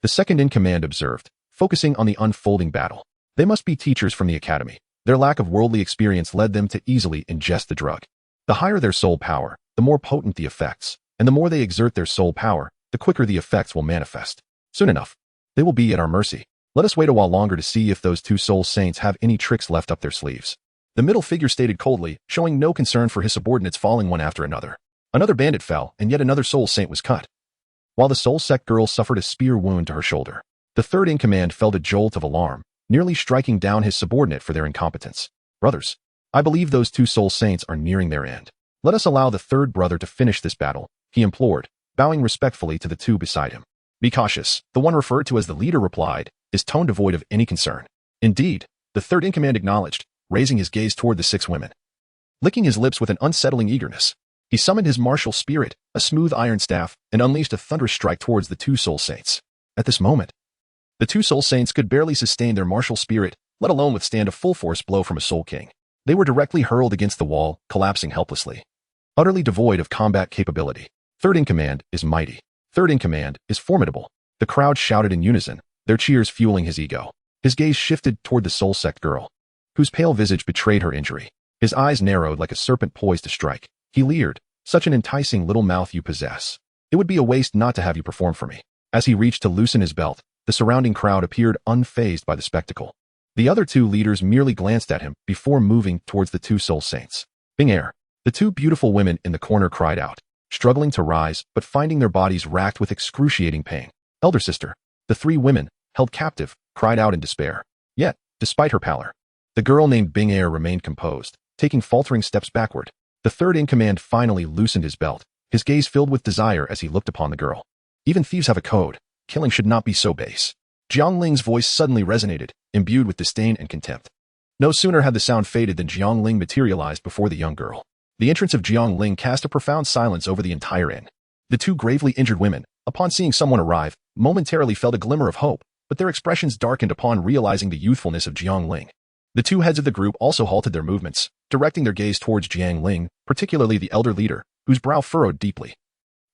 The second-in-command observed, focusing on the unfolding battle. They must be teachers from the academy. Their lack of worldly experience led them to easily ingest the drug. The higher their soul power, the more potent the effects, and the more they exert their soul power, the quicker the effects will manifest. Soon enough, they will be at our mercy. Let us wait a while longer to see if those 2 soul saints have any tricks left up their sleeves. The middle figure stated coldly, showing no concern for his subordinates falling one after another. Another bandit fell, and yet another soul saint was cut, while the soul sect girl suffered a spear wound to her shoulder. The third-in-command felt a jolt of alarm, nearly striking down his subordinate for their incompetence. Brothers, I believe those 2 soul saints are nearing their end. Let us allow the 3rd brother to finish this battle, he implored, bowing respectfully to the 2 beside him. Be cautious, the one referred to as the leader replied, his tone devoid of any concern. Indeed, the third-in-command acknowledged, raising his gaze toward the 6 women. Licking his lips with an unsettling eagerness, he summoned his martial spirit, a smooth iron staff, and unleashed a thunderous strike towards the 2 soul saints. At this moment, the 2 soul saints could barely sustain their martial spirit, let alone withstand a full-force blow from a soul king. They were directly hurled against the wall, collapsing helplessly. Utterly devoid of combat capability. Third-in-command is mighty. Third-in-command is formidable. The crowd shouted in unison, their cheers fueling his ego. His gaze shifted toward the soul sect girl, whose pale visage betrayed her injury. His eyes narrowed like a serpent poised to strike. He leered, such an enticing little mouth you possess. It would be a waste not to have you perform for me. As he reached to loosen his belt, the surrounding crowd appeared unfazed by the spectacle. The other 2 leaders merely glanced at him before moving towards the 2 soul saints. Bing air. The 2 beautiful women in the corner cried out, struggling to rise but finding their bodies racked with excruciating pain. Elder sister. The 3 women, held captive, cried out in despair. Yet, despite her pallor, the girl named Bing Air remained composed, taking faltering steps backward. The third-in-command finally loosened his belt, his gaze filled with desire as he looked upon the girl. Even thieves have a code. Killing should not be so base. Jiang Ling's voice suddenly resonated, imbued with disdain and contempt. No sooner had the sound faded than Jiang Ling materialized before the young girl. The entrance of Jiang Ling cast a profound silence over the entire inn. The 2 gravely injured women, upon seeing someone arrive, momentarily felt a glimmer of hope, but their expressions darkened upon realizing the youthfulness of Jiang Ling. The 2 heads of the group also halted their movements, directing their gaze towards Jiang Ling, particularly the elder leader, whose brow furrowed deeply.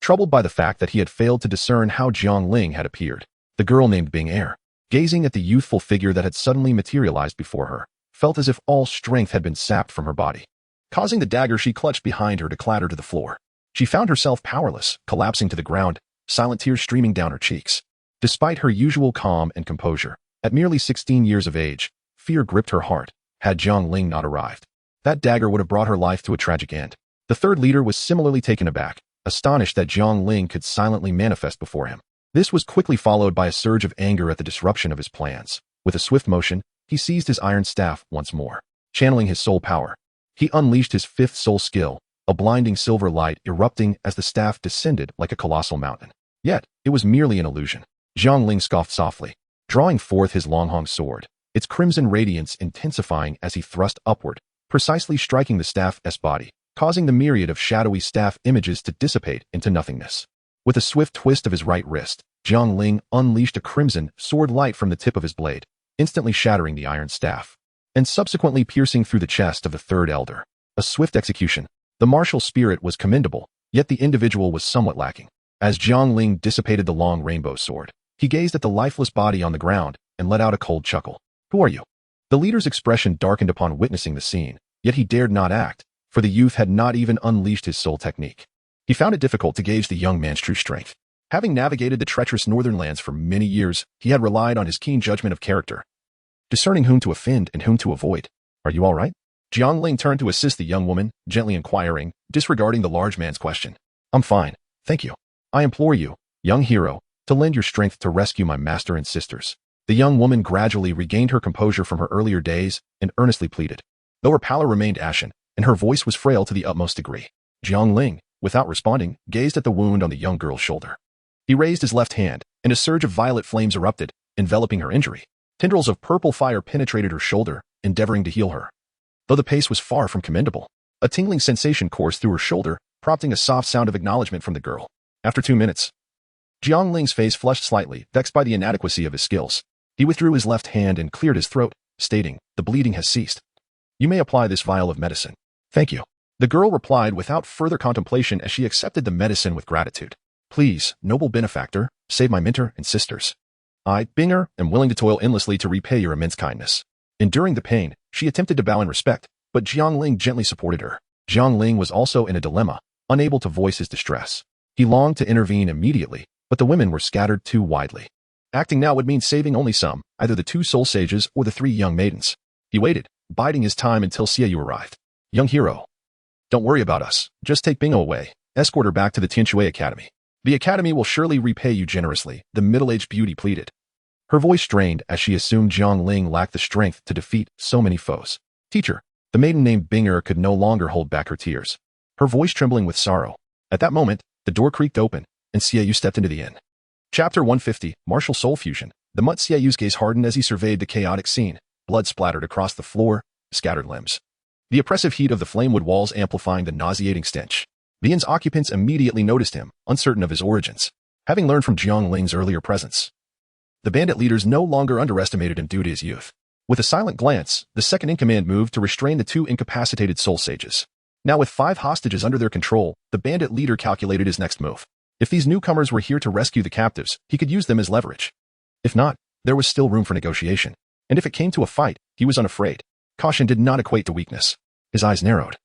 Troubled by the fact that he had failed to discern how Jiang Ling had appeared, the girl named Bing Air, gazing at the youthful figure that had suddenly materialized before her, felt as if all strength had been sapped from her body, causing the dagger she clutched behind her to clatter to the floor. She found herself powerless, collapsing to the ground, silent tears streaming down her cheeks. Despite her usual calm and composure, at merely 16 years of age, fear gripped her heart. Had Jiang Ling not arrived, that dagger would have brought her life to a tragic end. The 3rd leader was similarly taken aback, astonished that Jiang Ling could silently manifest before him. This was quickly followed by a surge of anger at the disruption of his plans. With a swift motion, he seized his iron staff once more. Channeling his soul power, he unleashed his 5th soul skill, a blinding silver light erupting as the staff descended like a colossal mountain. Yet, it was merely an illusion. Jiang Ling scoffed softly, drawing forth his Longhong sword, its crimson radiance intensifying as he thrust upward, precisely striking the staff's body, causing the myriad of shadowy staff images to dissipate into nothingness. With a swift twist of his right wrist, Jiang Ling unleashed a crimson sword light from the tip of his blade, instantly shattering the iron staff, and subsequently piercing through the chest of the third elder. A swift execution. The martial spirit was commendable, yet the individual was somewhat lacking. As Jiang Ling dissipated the long rainbow sword, he gazed at the lifeless body on the ground and let out a cold chuckle. Who are you? The leader's expression darkened upon witnessing the scene, yet he dared not act, for the youth had not even unleashed his soul technique. He found it difficult to gauge the young man's true strength. Having navigated the treacherous northern lands for many years, he had relied on his keen judgment of character, discerning whom to offend and whom to avoid. Are you all right? Jiang Ling turned to assist the young woman, gently inquiring, disregarding the large man's question. I'm fine, thank you. I implore you, young hero, to lend your strength to rescue my master and sisters. The young woman gradually regained her composure from her earlier days and earnestly pleaded, though her pallor remained ashen, and her voice was frail to the utmost degree. Jiang Ling, without responding, gazed at the wound on the young girl's shoulder. He raised his left hand, and a surge of violet flames erupted, enveloping her injury. Tendrils of purple fire penetrated her shoulder, endeavoring to heal her. Though the pace was far from commendable, a tingling sensation coursed through her shoulder, prompting a soft sound of acknowledgement from the girl. After 2 minutes, Jiang Ling's face flushed slightly, vexed by the inadequacy of his skills. He withdrew his left hand and cleared his throat, stating, "The bleeding has ceased. You may apply this vial of medicine." "Thank you." The girl replied without further contemplation as she accepted the medicine with gratitude. "Please, noble benefactor, save my mentor and sisters. I, Binger, am willing to toil endlessly to repay your immense kindness." Enduring the pain, she attempted to bow in respect, but Jiang Ling gently supported her. Jiang Ling was also in a dilemma, unable to voice his distress. He longed to intervene immediately, but the women were scattered too widely. Acting now would mean saving only some, either the 2 soul sages or the 3 young maidens. He waited, biding his time until Xiaoyu arrived. "Young hero, don't worry about us. Just take Bingo away. Escort her back to the Tianshui Academy. The academy will surely repay you generously," the middle-aged beauty pleaded. Her voice strained as she assumed Jiang Ling lacked the strength to defeat so many foes. "Teacher," the maiden named Binger could no longer hold back her tears, her voice trembling with sorrow. At that moment, the door creaked open, and Xiaoyu stepped into the inn. Chapter 150, Martial Soul Fusion. The Mutt Xiaoyu's gaze hardened as he surveyed the chaotic scene. Blood splattered across the floor, scattered limbs. The oppressive heat of the flamewood walls amplifying the nauseating stench. The inn's occupants immediately noticed him, uncertain of his origins. Having learned from Jiang Ling's earlier presence, the bandit leaders no longer underestimated him due to his youth. With a silent glance, the second-in-command moved to restrain the 2 incapacitated soul sages. Now with 5 hostages under their control, the bandit leader calculated his next move. If these newcomers were here to rescue the captives, he could use them as leverage. If not, there was still room for negotiation. And if it came to a fight, he was unafraid. Caution did not equate to weakness. His eyes narrowed.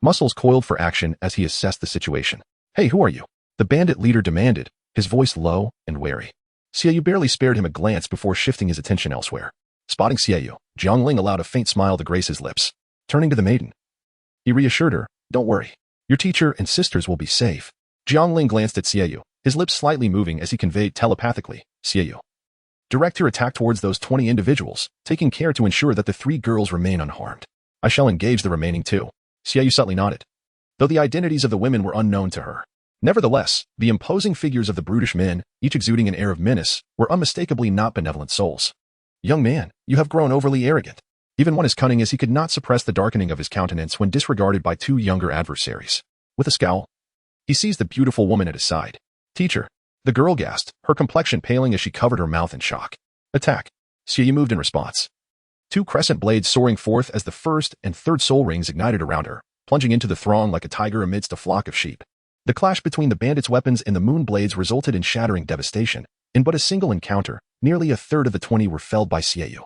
Muscles coiled for action as he assessed the situation. "Hey, who are you?" the bandit leader demanded, his voice low and wary. Xiaoyu barely spared him a glance before shifting his attention elsewhere. Spotting Xiaoyu, Jiang Ling allowed a faint smile to grace his lips. Turning to the maiden, he reassured her, "Don't worry. Your teacher and sisters will be safe." Jiang Ling glanced at Xiaoyu, his lips slightly moving as he conveyed telepathically, "Xiaoyu, direct your attack towards those 20 individuals, taking care to ensure that the 3 girls remain unharmed. I shall engage the remaining 2. Xiaoyu subtly nodded, though the identities of the women were unknown to her. Nevertheless, the imposing figures of the brutish men, each exuding an air of menace, were unmistakably not benevolent souls. "Young man, you have grown overly arrogant." Even one as cunning as he could not suppress the darkening of his countenance when disregarded by 2 younger adversaries. With a scowl, he seized the beautiful woman at his side. "Teacher," the girl gasped, her complexion paling as she covered her mouth in shock. "Attack." Xiaoyu moved in response. 2 crescent blades soaring forth as the first and third soul rings ignited around her, plunging into the throng like a tiger amidst a flock of sheep. The clash between the bandits' weapons and the moon blades resulted in shattering devastation. In but a single encounter, nearly a third of the 20 were felled by Xiaoyu,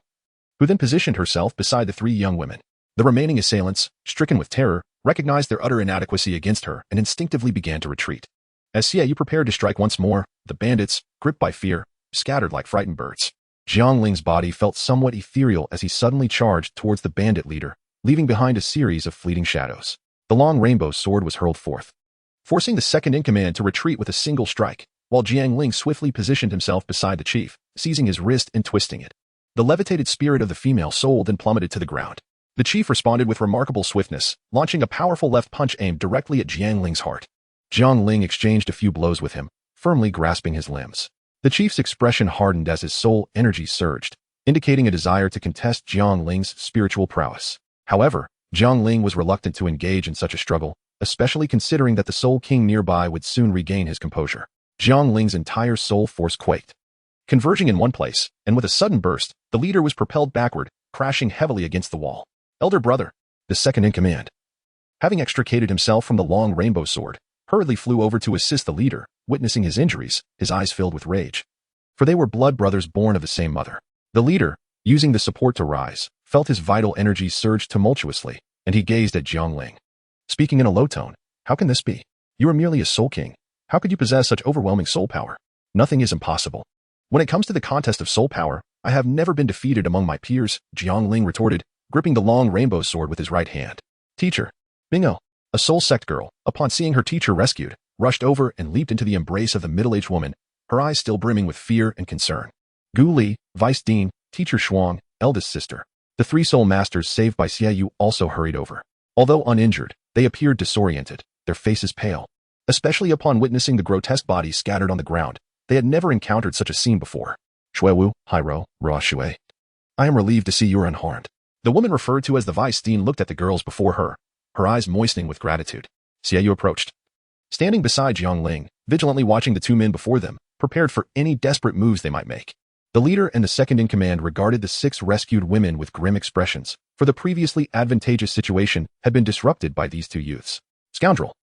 who then positioned herself beside the 3 young women. The remaining assailants, stricken with terror, recognized their utter inadequacy against her and instinctively began to retreat. As Xiaoyu prepared to strike once more, the bandits, gripped by fear, scattered like frightened birds. Jiang Ling's body felt somewhat ethereal as he suddenly charged towards the bandit leader, leaving behind a series of fleeting shadows. The long rainbow sword was hurled forth, forcing the second-in-command to retreat with a single strike, while Jiang Ling swiftly positioned himself beside the chief, seizing his wrist and twisting it. The levitated spirit of the female soul then plummeted to the ground. The chief responded with remarkable swiftness, launching a powerful left punch aimed directly at Jiang Ling's heart. Jiang Ling exchanged a few blows with him, firmly grasping his limbs. The chief's expression hardened as his soul energy surged, indicating a desire to contest Jiang Ling's spiritual prowess. However, Jiang Ling was reluctant to engage in such a struggle, especially considering that the Soul King nearby would soon regain his composure. Jiang Ling's entire soul force quaked. Converging in one place, and with a sudden burst, the leader was propelled backward, crashing heavily against the wall. Elder brother, the second in command, having extricated himself from the long rainbow sword, hurriedly flew over to assist the leader, witnessing his injuries, his eyes filled with rage. For they were blood brothers born of the same mother. The leader, using the support to rise, felt his vital energy surge tumultuously, and he gazed at Jiang Ling. Speaking in a low tone, how can this be? You are merely a soul king. How could you possess such overwhelming soul power? Nothing is impossible. When it comes to the contest of soul power, I have never been defeated among my peers, Jiang Ling retorted, gripping the long rainbow sword with his right hand. Teacher, Bingo, a soul sect girl, upon seeing her teacher rescued, rushed over and leaped into the embrace of the middle-aged woman, her eyes still brimming with fear and concern. Gu Li, Vice Dean, Teacher Shuang, eldest sister. The three soul masters saved by Xiaoyu also hurried over. Although uninjured, they appeared disoriented, their faces pale. Especially upon witnessing the grotesque bodies scattered on the ground, they had never encountered such a scene before. Shuewu, Hairo, Ra Shui. I am relieved to see you are unharmed. The woman referred to as the Vice Dean looked at the girls before her, her eyes moistening with gratitude. Xiaoyu approached. Standing beside Jiang Ling, vigilantly watching the two men before them, prepared for any desperate moves they might make. The leader and the second in command regarded the 6 rescued women with grim expressions, for the previously advantageous situation had been disrupted by these 2 youths. Scoundrel.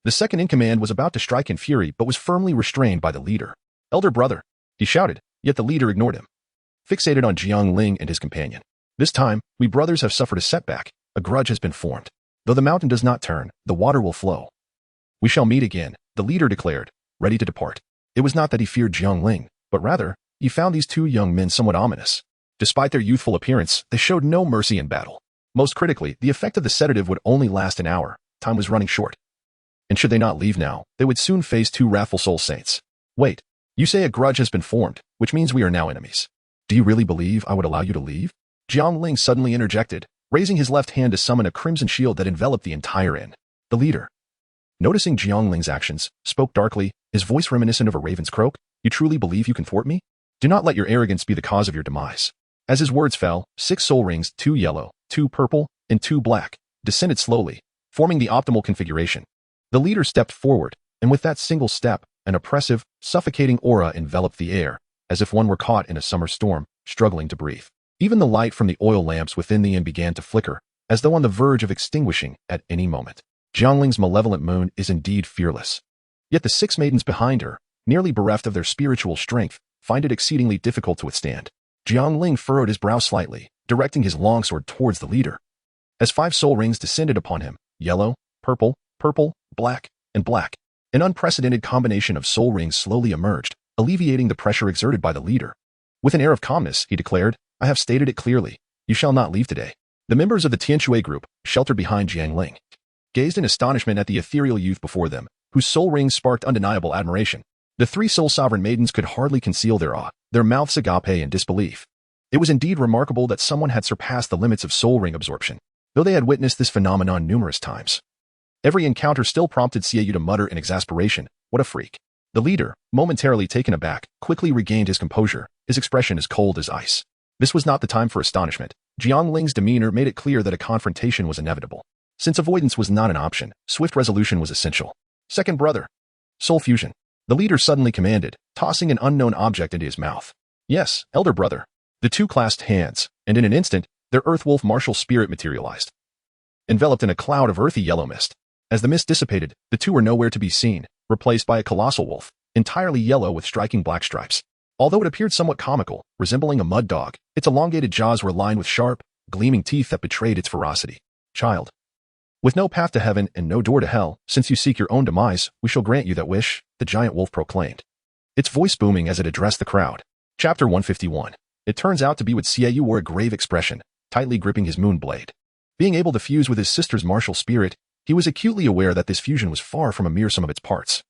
The second in command was about to strike in fury but was firmly restrained by the leader. Elder brother, he shouted, yet the leader ignored him. Fixated on Jiang Ling and his companion. This time, we brothers have suffered a setback, a grudge has been formed. Though the mountain does not turn, the water will flow. We shall meet again, the leader declared, ready to depart. It was not that he feared Jiang Ling, but rather, he found these 2 young men somewhat ominous. Despite their youthful appearance, they showed no mercy in battle. Most critically, the effect of the sedative would only last an hour. Time was running short. And should they not leave now, they would soon face 2 wrathful soul saints. Wait, you say a grudge has been formed, which means we are now enemies. Do you really believe I would allow you to leave? Jiang Ling suddenly interjected, raising his left hand to summon a crimson shield that enveloped the entire inn. The leader, noticing Jiang Ling's actions, spoke darkly, his voice reminiscent of a raven's croak. You truly believe you can thwart me? Do not let your arrogance be the cause of your demise. As his words fell, 6 soul rings, 2 yellow, 2 purple, and 2 black, descended slowly, forming the optimal configuration. The leader stepped forward, and with that single step, an oppressive, suffocating aura enveloped the air, as if one were caught in a summer storm, struggling to breathe. Even the light from the oil lamps within the inn began to flicker, as though on the verge of extinguishing at any moment. Jiang Ling's malevolent moon is indeed fearless. Yet the 6 maidens behind her, nearly bereft of their spiritual strength, find it exceedingly difficult to withstand. Jiang Ling furrowed his brow slightly, directing his longsword towards the leader. As 5 soul rings descended upon him, yellow, purple, black, and black, an unprecedented combination of soul rings slowly emerged, alleviating the pressure exerted by the leader. With an air of calmness, he declared, I have stated it clearly. You shall not leave today. The members of the Tianshui group, sheltered behind Jiang Ling, gazed in astonishment at the ethereal youth before them, whose soul rings sparked undeniable admiration. The 3 soul sovereign maidens could hardly conceal their awe, their mouths agape in disbelief. It was indeed remarkable that someone had surpassed the limits of soul ring absorption, though they had witnessed this phenomenon numerous times. Every encounter still prompted Xiaoyu to mutter in exasperation, what a freak. The leader, momentarily taken aback, quickly regained his composure, his expression as cold as ice. This was not the time for astonishment. Jiang Ling's demeanor made it clear that a confrontation was inevitable. Since avoidance was not an option, swift resolution was essential. Second brother. Soul fusion. The leader suddenly commanded, tossing an unknown object into his mouth. Yes, elder brother. The 2 clasped hands, and in an instant, their earthwolf martial spirit materialized. Enveloped in a cloud of earthy yellow mist. As the mist dissipated, the 2 were nowhere to be seen, replaced by a colossal wolf, entirely yellow with striking black stripes. Although it appeared somewhat comical, resembling a mud dog, its elongated jaws were lined with sharp, gleaming teeth that betrayed its ferocity. Child. With no path to heaven and no door to hell, since you seek your own demise, we shall grant you that wish, the giant wolf proclaimed. Its voice booming as it addressed the crowd. Chapter 151. It turns out to be what Xiaoyu wore a grave expression, tightly gripping his moon blade. Being able to fuse with his sister's martial spirit, he was acutely aware that this fusion was far from a mere sum of its parts.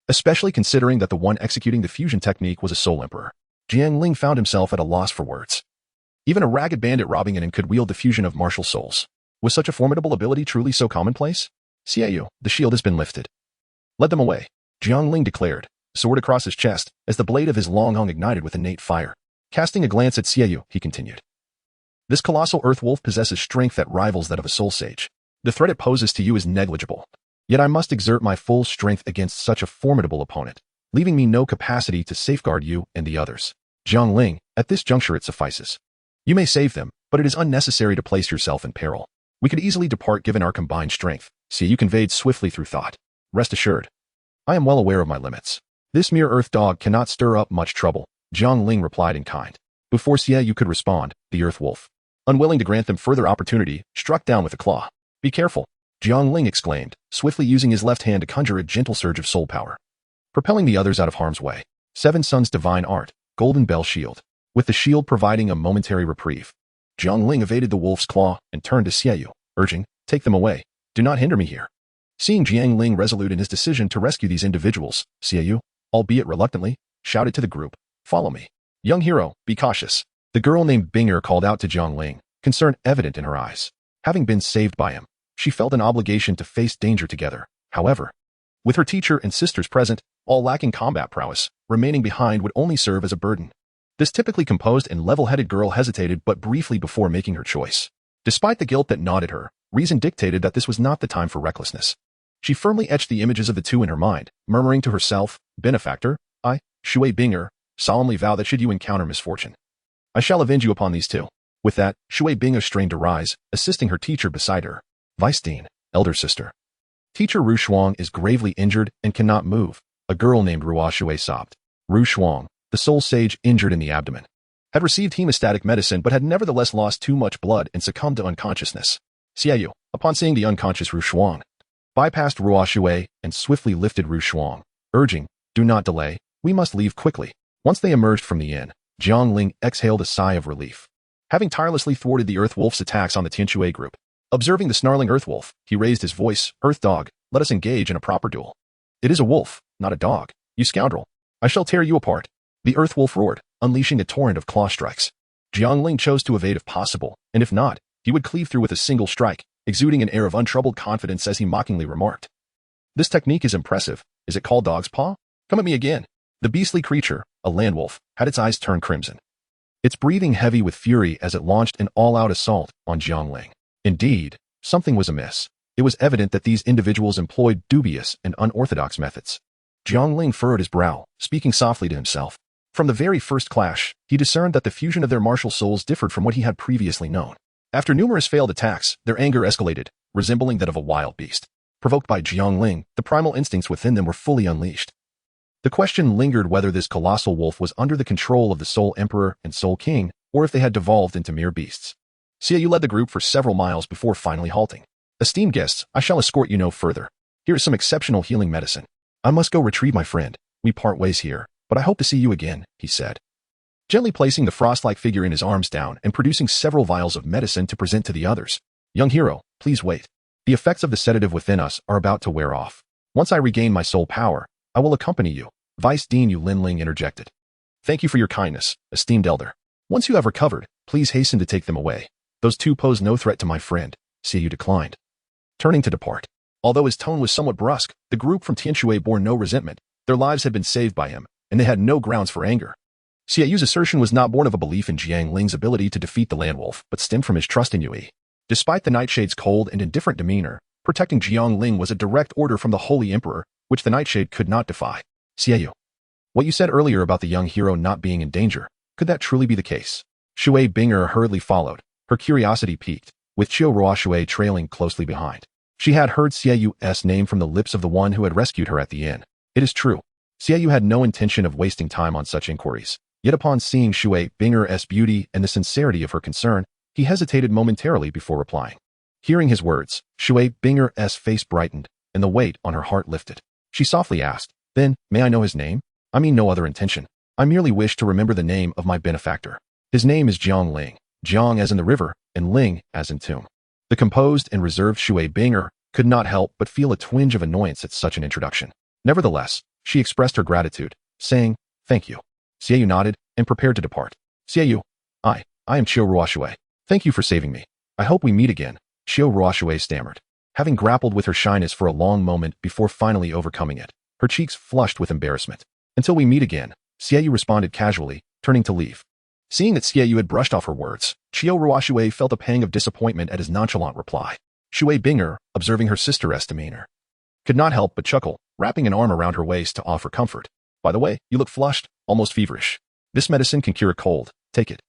Especially considering that the one executing the fusion technique was a soul emperor. Jiang Ling found himself at a loss for words. Even a ragged bandit robbing an inn could wield the fusion of martial souls. Was such a formidable ability truly so commonplace? Xiaoyu, the shield has been lifted. Let them away, Jiang Ling declared, sword across his chest, as the blade of his long hung ignited with innate fire. Casting a glance at Xiaoyu, he continued. This colossal earth wolf possesses strength that rivals that of a soul sage. The threat it poses to you is negligible. Yet I must exert my full strength against such a formidable opponent. leaving me no capacity to safeguard you and the others. Jiang Ling, at this juncture it suffices. You may save them, but it is unnecessary to place yourself in peril. We could easily depart given our combined strength. You conveyed swiftly through thought. Rest assured. I am well aware of my limits. This mere earth dog cannot stir up much trouble, Jiang Ling replied in kind. Before Xiaoyu could respond, the earth wolf, unwilling to grant them further opportunity, struck down with a claw. Be careful, Jiang Ling exclaimed, swiftly using his left hand to conjure a gentle surge of soul power, propelling the others out of harm's way. Seven Suns Divine Art, Golden Bell Shield, with the shield providing a momentary reprieve. Jiang Ling evaded the wolf's claw and turned to Xiaoyu, urging, take them away. Do not hinder me here. Seeing Jiang Ling resolute in his decision to rescue these individuals, Xiaoyu, albeit reluctantly, shouted to the group, follow me. Young hero, be cautious. The girl named Binger called out to Jiang Ling, concern evident in her eyes. Having been saved by him, she felt an obligation to face danger together. However, with her teacher and sisters present, all lacking combat prowess, remaining behind would only serve as a burden. This typically composed and level-headed girl hesitated but briefly before making her choice. Despite the guilt that gnawed at her, reason dictated that this was not the time for recklessness. She firmly etched the images of the two in her mind, murmuring to herself, benefactor, I, Shui Binger, solemnly vow that should you encounter misfortune, I shall avenge you upon these two. With that, Shui Binger strained to rise, assisting her teacher beside her. Vice Dean, elder sister. Teacher Ru Shuang is gravely injured and cannot move, a girl named Ruo Shui sobbed. Ru Shuang, the soul sage injured in the abdomen, had received hemostatic medicine but had nevertheless lost too much blood and succumbed to unconsciousness. Xiaoyu, upon seeing the unconscious Ru Shuang, bypassed Ruo Shui and swiftly lifted Ru Shuang, urging, do not delay, we must leave quickly. Once they emerged from the inn, Jiang Ling exhaled a sigh of relief. Having tirelessly thwarted the Earth Wolf's attacks on the Tianshui group, observing the snarling Earth Wolf, he raised his voice, Earth Dog, let us engage in a proper duel. It is a wolf, not a dog, you scoundrel. I shall tear you apart. The Earth Wolf roared, unleashing a torrent of claw strikes. Jiang Ling chose to evade if possible, and if not, he would cleave through with a single strike, exuding an air of untroubled confidence as he mockingly remarked. This technique is impressive. Is it called dog's paw? Come at me again. The beastly creature, a land wolf, had its eyes turned crimson, its breathing heavy with fury as it launched an all-out assault on Jiang Ling. Indeed, something was amiss. It was evident that these individuals employed dubious and unorthodox methods. Jiang Ling furrowed his brow, speaking softly to himself. From the very first clash, he discerned that the fusion of their martial souls differed from what he had previously known. After numerous failed attacks, their anger escalated, resembling that of a wild beast. Provoked by Jiang Ling, the primal instincts within them were fully unleashed. The question lingered whether this colossal wolf was under the control of the Soul Emperor and Soul King, or if they had devolved into mere beasts. Xiaoyu led the group for several miles before finally halting. Esteemed guests, I shall escort you no further. Here is some exceptional healing medicine. I must go retrieve my friend. We part ways here, but I hope to see you again, he said, gently placing the frost-like figure in his arms down and producing several vials of medicine to present to the others. Young hero, please wait. The effects of the sedative within us are about to wear off. Once I regain my soul power, I will accompany you, Vice Dean Yu Linling interjected. Thank you for your kindness, esteemed elder. Once you have recovered, please hasten to take them away. Those two pose no threat to my friend, Xiaoyu declined, turning to depart. Although his tone was somewhat brusque, the group from Tianshui bore no resentment. Their lives had been saved by him, and they had no grounds for anger. Xiaoyu's assertion was not born of a belief in Jiang Ling's ability to defeat the land wolf, but stemmed from his trust in Yui. Despite the Nightshade's cold and indifferent demeanor, protecting Jiang Ling was a direct order from the Holy Emperor, which the Nightshade could not defy. Xiaoyu, what you said earlier about the young hero not being in danger, could that truly be the case? Shui Binger hurriedly followed, her curiosity piqued, with Chiu Ruo Shui trailing closely behind. She had heard Xiaoyu's name from the lips of the one who had rescued her at the inn. It is true. Xiaoyu had no intention of wasting time on such inquiries. Yet upon seeing Shui Binger's beauty and the sincerity of her concern, he hesitated momentarily before replying. Hearing his words, Shui Binger's face brightened, and the weight on her heart lifted. She softly asked, then, may I know his name? I mean no other intention. I merely wish to remember the name of my benefactor. His name is Jiang Ling. Jiang as in the river, and Ling as in tomb. The composed and reserved Shui Binger could not help but feel a twinge of annoyance at such an introduction. Nevertheless, she expressed her gratitude, saying, thank you. Xiaoyu nodded and prepared to depart. Xiaoyu, I am Chiu Ruo Shui. Thank you for saving me. I hope we meet again, Chiu Ruo Shui stammered, having grappled with her shyness for a long moment before finally overcoming it. Her cheeks flushed with embarrassment. Until we meet again, Xiaoyu responded casually, turning to leave. Seeing that Xiaoyu had brushed off her words, Chiu Ruo Shui felt a pang of disappointment at his nonchalant reply. Shui Binger, observing her sister's demeanor, could not help but chuckle, wrapping an arm around her waist to offer comfort. By the way, you look flushed, almost feverish. This medicine can cure a cold. Take it.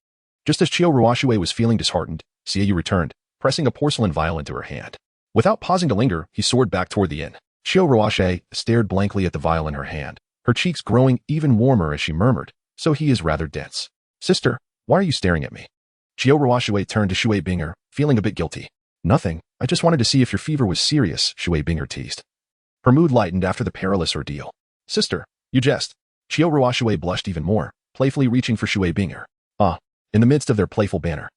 Just as Chiao Ruoshui was feeling disheartened, Xiaoyu returned, pressing a porcelain vial into her hand. Without pausing to linger, he soared back toward the inn. Chiao Ruoshui stared blankly at the vial in her hand, her cheeks growing even warmer as she murmured, "So he is rather dense. Sister, why are you staring at me?" Chiao Ruoshui turned to Shui Binger, feeling a bit guilty. "Nothing, I just wanted to see if your fever was serious," Shui Binger teased. Her mood lightened after the perilous ordeal. "Sister, you jest." Chiao Ruoshui blushed even more, playfully reaching for Shui Binger. In the midst of their playful banter,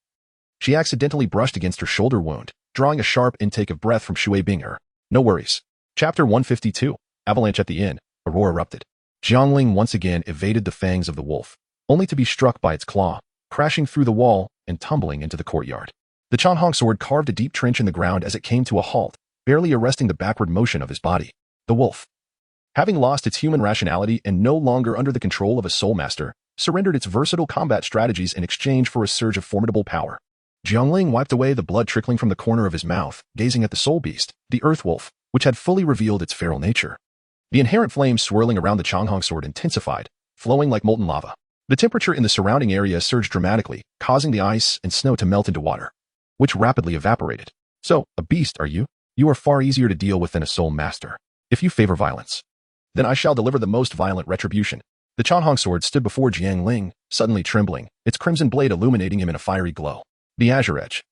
she accidentally brushed against her shoulder wound, drawing a sharp intake of breath from Shui Binger. "No worries." Chapter 152, Avalanche at the Inn, a roar erupted. Jiang Ling once again evaded the fangs of the wolf, only to be struck by its claw, crashing through the wall and tumbling into the courtyard. The Chanhong sword carved a deep trench in the ground as it came to a halt, barely arresting the backward motion of his body. The wolf, having lost its human rationality and no longer under the control of a soul master, surrendered its versatile combat strategies in exchange for a surge of formidable power. Jiang Ling wiped away the blood trickling from the corner of his mouth, gazing at the soul beast, the earth wolf, which had fully revealed its feral nature. The inherent flames swirling around the Changhong sword intensified, flowing like molten lava. The temperature in the surrounding area surged dramatically, causing the ice and snow to melt into water, which rapidly evaporated. "So, a beast, are you? You are far easier to deal with than a soul master. If you favor violence, then I shall deliver the most violent retribution." The Chanhong sword stood before Jiang Ling, suddenly trembling, its crimson blade illuminating him in a fiery glow. The azure edge,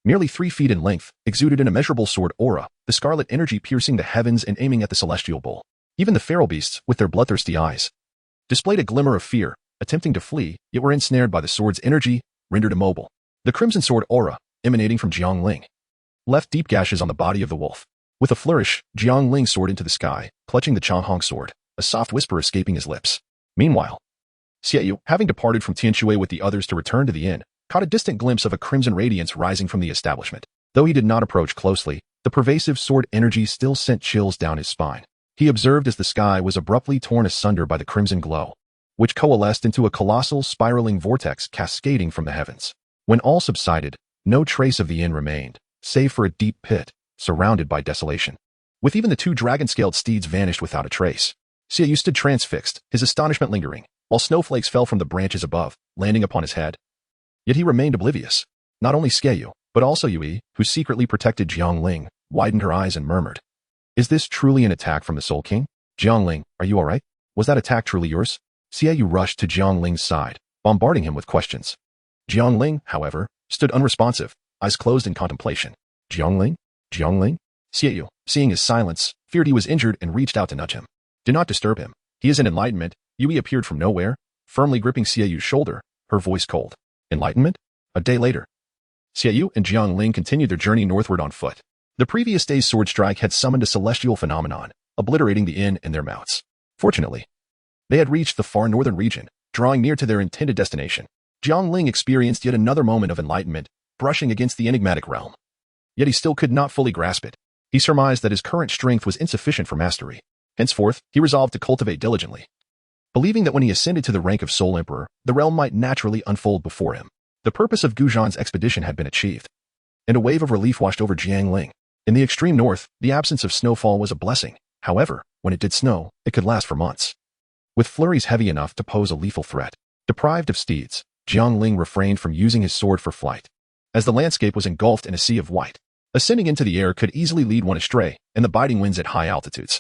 nearly 3 feet in length, exuded an immeasurable sword aura, the scarlet energy piercing the heavens and aiming at the celestial bull. Even the feral beasts, with their bloodthirsty eyes, displayed a glimmer of fear, attempting to flee, yet were ensnared by the sword's energy, rendered immobile. The crimson sword aura, emanating from Jiang Ling, left deep gashes on the body of the wolf. With a flourish, Jiang Ling soared into the sky, clutching the Chanhong sword, a soft whisper escaping his lips. Meanwhile, Xiaoyu, having departed from Tianshui with the others to return to the inn, caught a distant glimpse of a crimson radiance rising from the establishment. Though he did not approach closely, the pervasive sword energy still sent chills down his spine. He observed as the sky was abruptly torn asunder by the crimson glow, which coalesced into a colossal spiraling vortex cascading from the heavens. When all subsided, no trace of the inn remained, save for a deep pit, surrounded by desolation. With even the 2 dragon-scaled steeds vanished without a trace. Xiaoyu stood transfixed, his astonishment lingering, while snowflakes fell from the branches above, landing upon his head. Yet he remained oblivious. Not only Xiaoyu, but also Yui, who secretly protected Jiang Ling, widened her eyes and murmured, "Is this truly an attack from the Soul King? Jiang Ling, are you alright? Was that attack truly yours?" Xiaoyu rushed to Jiang Ling's side, bombarding him with questions. Jiang Ling, however, stood unresponsive, eyes closed in contemplation. "Jiang Ling? Jiang Ling?" Xiaoyu, seeing his silence, feared he was injured and reached out to nudge him. "Do not disturb him. He is in enlightenment." Yui appeared from nowhere, firmly gripping Xiaoyu's shoulder, her voice cold. Enlightenment? A day later, Xiaoyu and Jiang Ling continued their journey northward on foot. The previous day's sword strike had summoned a celestial phenomenon, obliterating the inn and their mounts. Fortunately, they had reached the far northern region, drawing near to their intended destination. Jiang Ling experienced yet another moment of enlightenment, brushing against the enigmatic realm. Yet he still could not fully grasp it. He surmised that his current strength was insufficient for mastery. Henceforth, he resolved to cultivate diligently, believing that when he ascended to the rank of Soul Emperor, the realm might naturally unfold before him. The purpose of Guzhan's expedition had been achieved, and a wave of relief washed over Jiang Ling. In the extreme north, the absence of snowfall was a blessing. However, when it did snow, it could last for months, with flurries heavy enough to pose a lethal threat. Deprived of steeds, Jiang Ling refrained from using his sword for flight, as the landscape was engulfed in a sea of white. Ascending into the air could easily lead one astray, and the biting winds at high altitudes,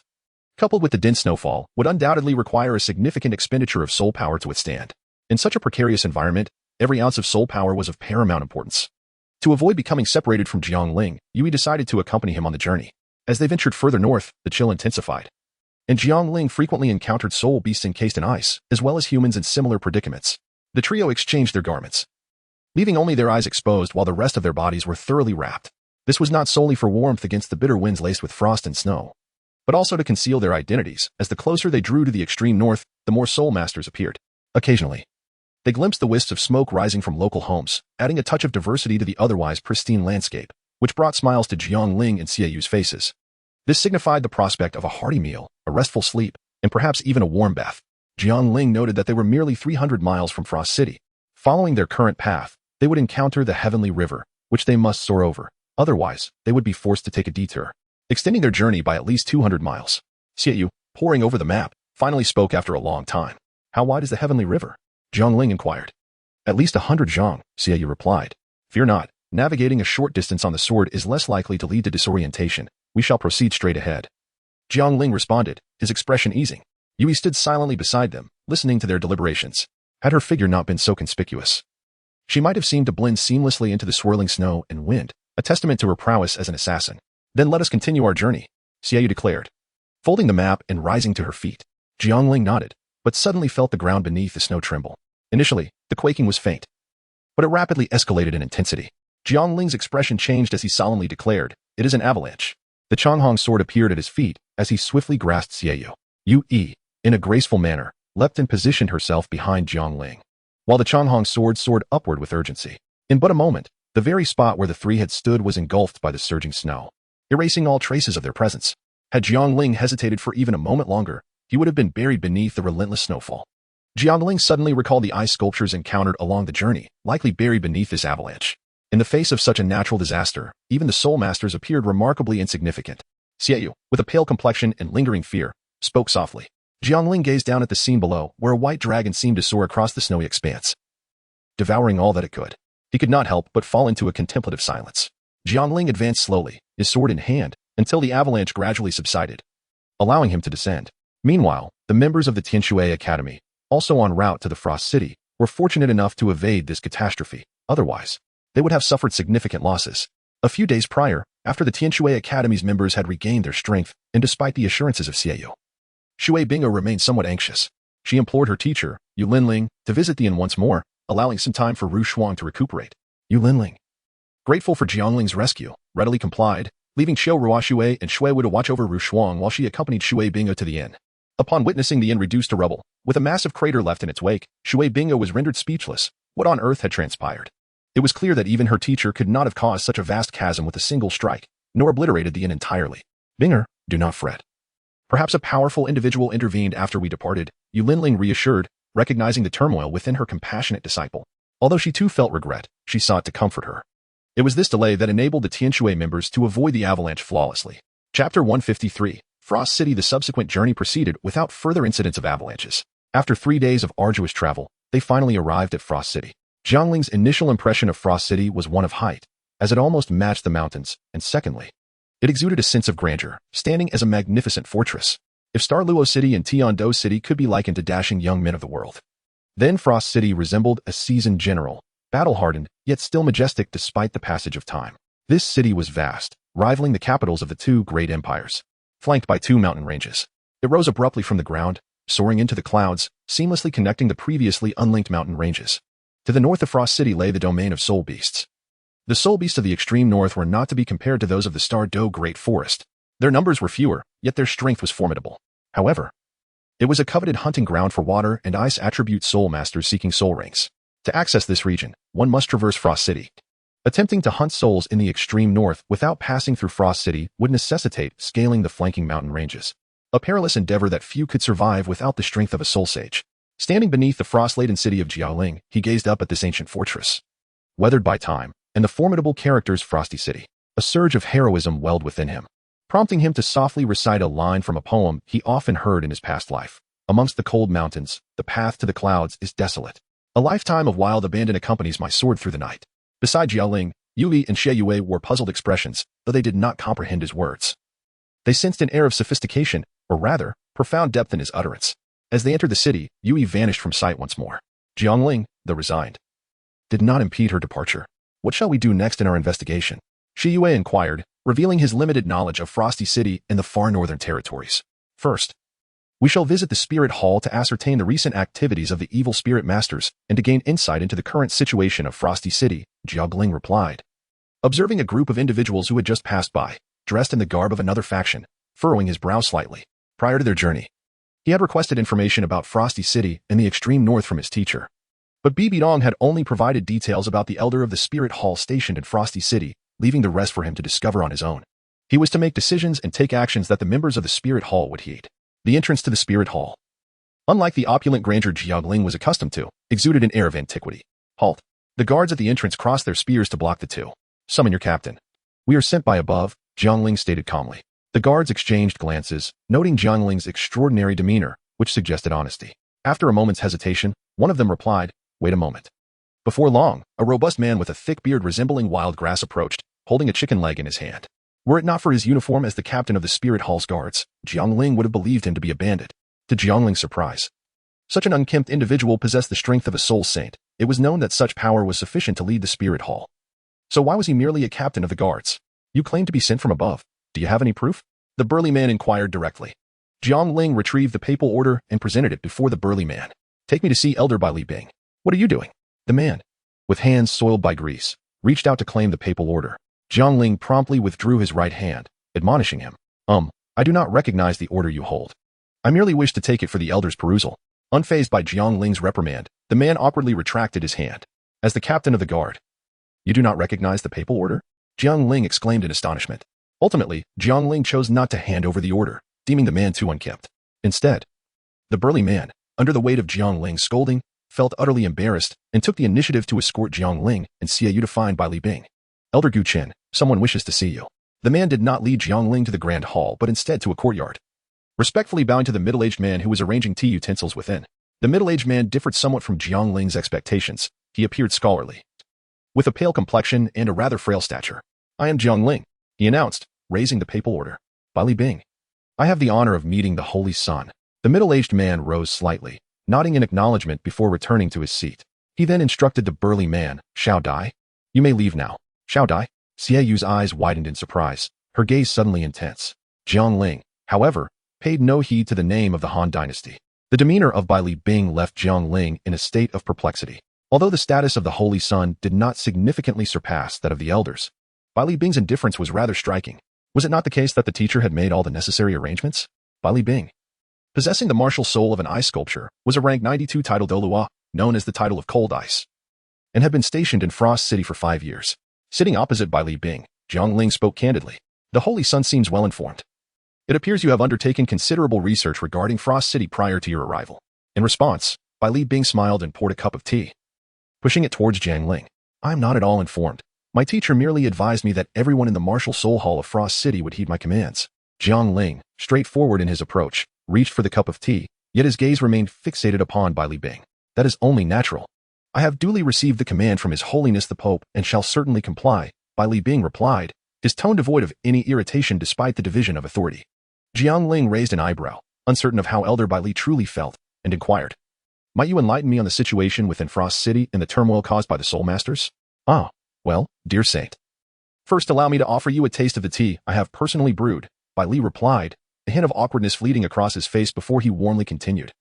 coupled with the dense snowfall, would undoubtedly require a significant expenditure of soul power to withstand. In such a precarious environment, every ounce of soul power was of paramount importance. To avoid becoming separated from Jiang Ling, Yui decided to accompany him on the journey. As they ventured further north, the chill intensified, and Jiang Ling frequently encountered soul beasts encased in ice, as well as humans in similar predicaments. The trio exchanged their garments, leaving only their eyes exposed while the rest of their bodies were thoroughly wrapped. This was not solely for warmth against the bitter winds laced with frost and snow, but also to conceal their identities. As the closer they drew to the extreme north, the more soul masters appeared. Occasionally, they glimpsed the wisps of smoke rising from local homes, adding a touch of diversity to the otherwise pristine landscape, which brought smiles to Jiang Ling and Xiaoyu's faces. This signified the prospect of a hearty meal, a restful sleep, and perhaps even a warm bath. Jiang Ling noted that they were merely 300 miles from Frost City. Following their current path, they would encounter the Heavenly River, which they must soar over. Otherwise, they would be forced to take a detour, extending their journey by at least 200 miles. Xiaoyu, poring over the map, finally spoke after a long time. How wide is the heavenly river? Jiang Ling inquired. At least 100 zhang, Xiaoyu replied. Fear not, navigating a short distance on the sword is less likely to lead to disorientation. We shall proceed straight ahead. Jiang Ling responded, his expression easing. Yui stood silently beside them, listening to their deliberations. Had her figure not been so conspicuous, she might have seemed to blend seamlessly into the swirling snow and wind, a testament to her prowess as an assassin. Then let us continue our journey, Xiaoyu declared. Folding the map and rising to her feet, Jiang Ling nodded, but suddenly felt the ground beneath the snow tremble. Initially, the quaking was faint, but it rapidly escalated in intensity. Jiang Ling's expression changed as he solemnly declared, it is an avalanche. The Changhong sword appeared at his feet as he swiftly grasped Xiaoyu. Yui, in a graceful manner, leapt and positioned herself behind Jiang Ling, while the Changhong sword soared upward with urgency. In but a moment, the very spot where the three had stood was engulfed by the surging snow, erasing all traces of their presence. Had Jiang Ling hesitated for even a moment longer, he would have been buried beneath the relentless snowfall. Jiang Ling suddenly recalled the ice sculptures encountered along the journey, likely buried beneath this avalanche. In the face of such a natural disaster, even the soul masters appeared remarkably insignificant. Xiaoyu, with a pale complexion and lingering fear, spoke softly. Jiang Ling gazed down at the scene below, where a white dragon seemed to soar across the snowy expanse, devouring all that it could. He could not help but fall into a contemplative silence. Jiang Ling advanced slowly, his sword in hand, until the avalanche gradually subsided, allowing him to descend. Meanwhile, the members of the Tianshui Academy, also en route to the Frost City, were fortunate enough to evade this catastrophe. Otherwise, they would have suffered significant losses. A few days prior, after the Tianshui Academy's members had regained their strength, and despite the assurances of Xiaoyu, Shui Bingo remained somewhat anxious. She implored her teacher, Yu Linling, to visit the inn once more, allowing some time for Ru Shuang to recuperate. Yu Linling, grateful for Jiang Ling's rescue, readily complied, leaving Xiao Ruoshui and Shui Wu to watch over Ru Shuang while she accompanied Shui Bingo to the inn. Upon witnessing the inn reduced to rubble, with a massive crater left in its wake, Shui Bingo was rendered speechless. What on earth had transpired? It was clear that even her teacher could not have caused such a vast chasm with a single strike, nor obliterated the inn entirely. Binger, do not fret. Perhaps a powerful individual intervened after we departed, Yu Linling reassured, recognizing the turmoil within her compassionate disciple. Although she too felt regret, she sought to comfort her. It was this delay that enabled the Tianshui members to avoid the avalanche flawlessly. Chapter 153. Frost City. The subsequent journey proceeded without further incidents of avalanches. After 3 days of arduous travel, they finally arrived at Frost City. Jiang Ling's initial impression of Frost City was one of height, as it almost matched the mountains, and secondly, it exuded a sense of grandeur, standing as a magnificent fortress. If Douluo City and Tiando City could be likened to dashing young men of the world, then Frost City resembled a seasoned general, battle-hardened, yet still majestic despite the passage of time. This city was vast, rivaling the capitals of the two great empires, flanked by 2 mountain ranges. It rose abruptly from the ground, soaring into the clouds, seamlessly connecting the previously unlinked mountain ranges. To the north of Frost City lay the domain of soul beasts. The soul beasts of the extreme north were not to be compared to those of the Stardo Great Forest. Their numbers were fewer, yet their strength was formidable. However, it was a coveted hunting ground for water and ice attribute soul masters seeking soul rings. To access this region, one must traverse Frost City. Attempting to hunt souls in the extreme north without passing through Frost City would necessitate scaling the flanking mountain ranges, a perilous endeavor that few could survive without the strength of a soul sage. Standing beneath the frost-laden city of Jiaoling, he gazed up at this ancient fortress, weathered by time, and the formidable characters Frosty City. A surge of heroism welled within him, prompting him to softly recite a line from a poem he often heard in his past life. Amongst the cold mountains, the path to the clouds is desolate. A lifetime of wild abandon accompanies my sword through the night. Beside Jiaoling, Yui and Xie Yue wore puzzled expressions, though they did not comprehend his words. They sensed an air of sophistication, or rather, profound depth in his utterance. As they entered the city, Yui vanished from sight once more. Jiang Ling, though resigned, did not impede her departure. What shall we do next in our investigation? Xie Yue inquired, revealing his limited knowledge of Frosty City and the far northern territories. First, we shall visit the Spirit Hall to ascertain the recent activities of the evil spirit masters and to gain insight into the current situation of Frosty City, Jiang Ling replied. Observing a group of individuals who had just passed by, dressed in the garb of another faction, furrowing his brow slightly. Prior to their journey, he had requested information about Frosty City and the extreme north from his teacher. But Bibi Dong had only provided details about the elder of the Spirit Hall stationed in Frosty City, leaving the rest for him to discover on his own. He was to make decisions and take actions that the members of the Spirit Hall would heed. The entrance to the Spirit Hall, unlike the opulent grandeur Jiang Ling was accustomed to, exuded an air of antiquity. Halt. The guards at the entrance crossed their spears to block the two. Summon your captain. We are sent by above, Jiang Ling stated calmly. The guards exchanged glances, noting Jiang Ling's extraordinary demeanor, which suggested honesty. After a moment's hesitation, one of them replied, "Wait a moment." Before long, a robust man with a thick beard resembling wild grass approached, holding a chicken leg in his hand. Were it not for his uniform as the captain of the Spirit Hall's guards, Jiang Ling would have believed him to be a bandit. To Jiang Ling's surprise, such an unkempt individual possessed the strength of a soul saint. It was known that such power was sufficient to lead the Spirit Hall. So why was he merely a captain of the guards? You claim to be sent from above. Do you have any proof? The burly man inquired directly. Jiang Ling retrieved the papal order and presented it before the burly man. "Take me to see Elder Bai Li Bing." "What are you doing?" The man, with hands soiled by grease, reached out to claim the papal order. Jiang Ling promptly withdrew his right hand, admonishing him. I do not recognize the order you hold. I merely wish to take it for the elder's perusal." Unfazed by Jiang Ling's reprimand, the man awkwardly retracted his hand. As the captain of the guard, "You do not recognize the papal order?" Jiang Ling exclaimed in astonishment. Ultimately, Jiang Ling chose not to hand over the order, deeming the man too unkempt. Instead, the burly man, under the weight of Jiang Ling's scolding, felt utterly embarrassed and took the initiative to escort Jiang Ling and Xiaoyu to find Bai Li Bing. "Elder Gu Chen, someone wishes to see you." The man did not lead Jiang Ling to the grand hall but instead to a courtyard. Respectfully bowing to the middle-aged man who was arranging tea utensils within, the middle-aged man differed somewhat from Jiang Ling's expectations. He appeared scholarly, with a pale complexion and a rather frail stature. "I am Jiang Ling," he announced, raising the papal order. "Bai Li Bing. I have the honor of meeting the Holy Sun." The middle-aged man rose slightly, nodding in acknowledgement before returning to his seat. He then instructed the burly man, "Xiao Dai, you may leave now." "Xiao Dai?" Xiaoyu's eyes widened in surprise, her gaze suddenly intense. Jiang Ling, however, paid no heed to the name of the Han dynasty. The demeanor of Bai Li Bing left Jiang Ling in a state of perplexity. Although the status of the Holy Sun did not significantly surpass that of the elders, Bai Li Bing's indifference was rather striking. Was it not the case that the teacher had made all the necessary arrangements? Bai Li Bing, possessing the martial soul of an ice sculpture, was a rank 92 title Douluo, known as the title of Cold Ice, and had been stationed in Frost City for 5 years. Sitting opposite Bai Li Bing, Jiang Ling spoke candidly. "The Holy Sun seems well informed. It appears you have undertaken considerable research regarding Frost City prior to your arrival." In response, Bai Li Bing smiled and poured a cup of tea, pushing it towards Jiang Ling. "I am not at all informed. My teacher merely advised me that everyone in the martial soul hall of Frost City would heed my commands." Jiang Ling, straightforward in his approach, reached for the cup of tea, yet his gaze remained fixated upon Bai Li Bing. "That is only natural. I have duly received the command from His Holiness the Pope and shall certainly comply," Bai Li Bing replied, his tone devoid of any irritation despite the division of authority. Jiang Ling raised an eyebrow, uncertain of how Elder Bai Li truly felt, and inquired, "Might you enlighten me on the situation within Frost City and the turmoil caused by the Soul Masters?" "Ah, well, dear saint. First allow me to offer you a taste of the tea I have personally brewed," Bai Li replied, a hint of awkwardness fleeting across his face before he warmly continued.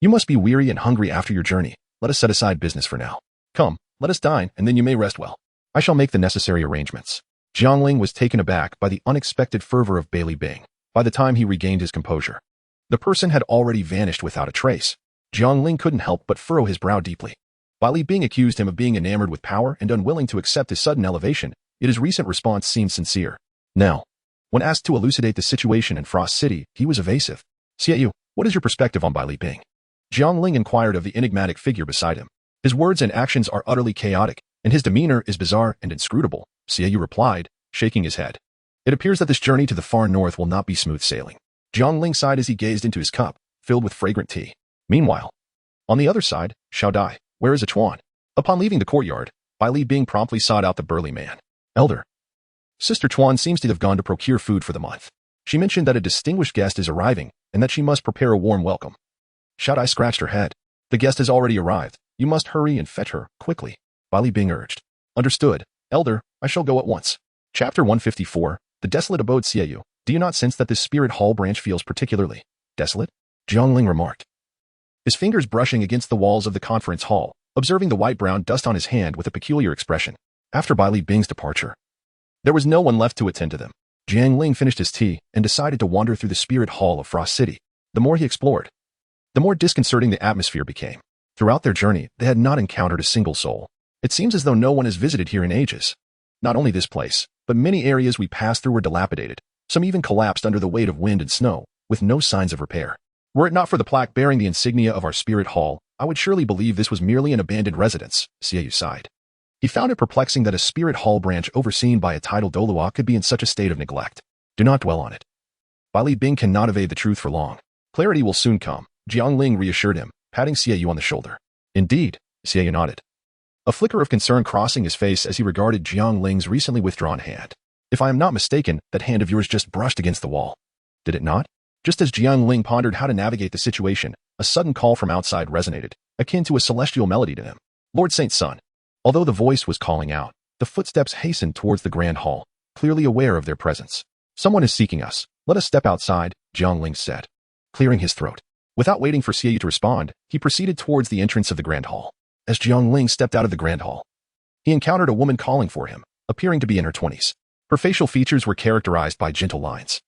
"You must be weary and hungry after your journey. Let us set aside business for now. Come, let us dine, and then you may rest well. I shall make the necessary arrangements." Jiang Ling was taken aback by the unexpected fervor of Bai Li Bing. By the time he regained his composure, the person had already vanished without a trace. Jiang Ling couldn't help but furrow his brow deeply. Bai Li Bing accused him of being enamored with power and unwilling to accept his sudden elevation, yet his recent response seemed sincere. Now, when asked to elucidate the situation in Frost City, he was evasive. "Xiaoyu, what is your perspective on Bai Li Bing?" Jiang Ling inquired of the enigmatic figure beside him. "His words and actions are utterly chaotic, and his demeanor is bizarre and inscrutable," Xiaoyu replied, shaking his head. "It appears that this journey to the far north will not be smooth sailing." Jiang Ling sighed as he gazed into his cup, filled with fragrant tea. Meanwhile, on the other side, Xiao Dai, where is Chuan? Upon leaving the courtyard, Bai Li Bing promptly sought out the burly man. "Elder, Sister Chuan seems to have gone to procure food for the month. She mentioned that a distinguished guest is arriving and that she must prepare a warm welcome." Xiao Dai scratched her head. "The guest has already arrived. You must hurry and fetch her, quickly," Bai Li Bing urged. "Understood, Elder, I shall go at once." Chapter 154, The Desolate Abode. Xiaoyu, do you not sense that this Spirit Hall branch feels particularly desolate? Jiang Ling remarked, his fingers brushing against the walls of the conference hall, observing the white-brown dust on his hand with a peculiar expression. After Bai Li Bing's departure, there was no one left to attend to them. Jiang Ling finished his tea and decided to wander through the Spirit Hall of Frost City. The more he explored, the more disconcerting the atmosphere became. Throughout their journey, they had not encountered a single soul. It seems as though no one has visited here in ages. Not only this place, but many areas we passed through were dilapidated. Some even collapsed under the weight of wind and snow, with no signs of repair. Were it not for the plaque bearing the insignia of our Spirit Hall, I would surely believe this was merely an abandoned residence, Xiaoyu sighed. He found it perplexing that a Spirit Hall branch overseen by a title Douluo could be in such a state of neglect. Do not dwell on it. Bai Li Bing cannot evade the truth for long. Clarity will soon come. Jiang Ling reassured him, patting Xiaoyu on the shoulder. Indeed, Xiaoyu nodded, a flicker of concern crossing his face as he regarded Jiang Ling's recently withdrawn hand. If I am not mistaken, that hand of yours just brushed against the wall. Did it not? Just as Jiang Ling pondered how to navigate the situation, a sudden call from outside resonated, akin to a celestial melody to him. Lord Saint's son. Although the voice was calling out, the footsteps hastened towards the grand hall, clearly aware of their presence. Someone is seeking us. Let us step outside, Jiang Ling said, clearing his throat. Without waiting for Xiaoyu to respond, he proceeded towards the entrance of the grand hall. As Jiang Ling stepped out of the grand hall, he encountered a woman calling for him, appearing to be in her 20s. Her facial features were characterized by gentle lines.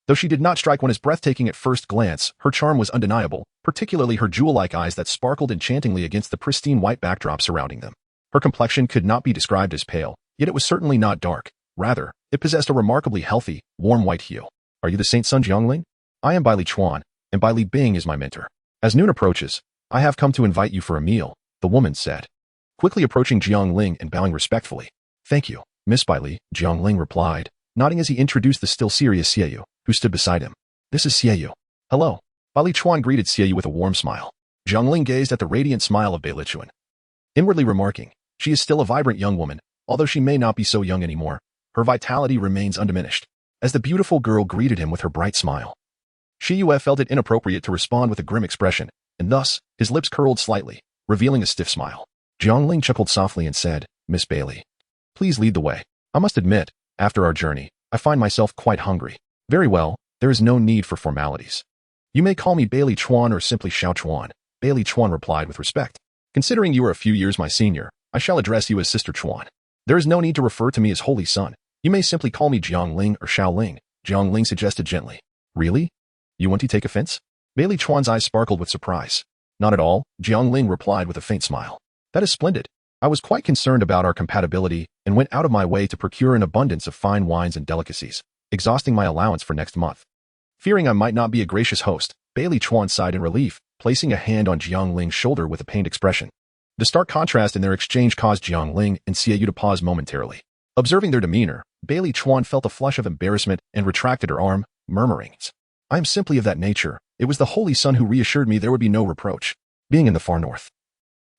Though she did not strike one as breathtaking at first glance, her charm was undeniable, particularly her jewel-like eyes that sparkled enchantingly against the pristine white backdrop surrounding them. Her complexion could not be described as pale, yet it was certainly not dark. Rather, it possessed a remarkably healthy, warm white hue. Are you the Saint's son, Jiang Ling? I am Bai Li Chuan, and Bai Li Bing is my mentor. As noon approaches, I have come to invite you for a meal, the woman said, quickly approaching Jiang Ling and bowing respectfully. Thank you, Miss Bai Li, Jiang Ling replied, nodding as he introduced the still serious Xiaoyu, who stood beside him. This is Xiaoyu. Hello. Bai Li Chuan greeted Xiaoyu with a warm smile. Jiang Ling gazed at the radiant smile of Bai Li Chuan, inwardly remarking, she is still a vibrant young woman, although she may not be so young anymore. Her vitality remains undiminished. As the beautiful girl greeted him with her bright smile, Xiaoyu felt it inappropriate to respond with a grim expression, and thus, his lips curled slightly, revealing a stiff smile. Jiang Ling chuckled softly and said, Miss Bai Li, please lead the way. I must admit, after our journey, I find myself quite hungry. Very well, there is no need for formalities. You may call me Bai Li Chuan or simply Xiao Chuan, Bai Li Chuan replied with respect. Considering you are a few years my senior, I shall address you as Sister Chuan. There is no need to refer to me as Holy Son. You may simply call me Jiang Ling or Xiao Ling, Jiang Ling suggested gently. Really? You want to take offense? Bai Li Chuan's eyes sparkled with surprise. Not at all, Jiang Ling replied with a faint smile. That is splendid. I was quite concerned about our compatibility and went out of my way to procure an abundance of fine wines and delicacies, exhausting my allowance for next month. Fearing I might not be a gracious host, Bai Li Chuan sighed in relief, placing a hand on Jiang Ling's shoulder with a pained expression. The stark contrast in their exchange caused Jiang Ling and Xiaoyu to pause momentarily. Observing their demeanor, Bai Li Chuan felt a flush of embarrassment and retracted her arm, murmuring, I am simply of that nature. It was the Holy Son who reassured me there would be no reproach, being in the far north.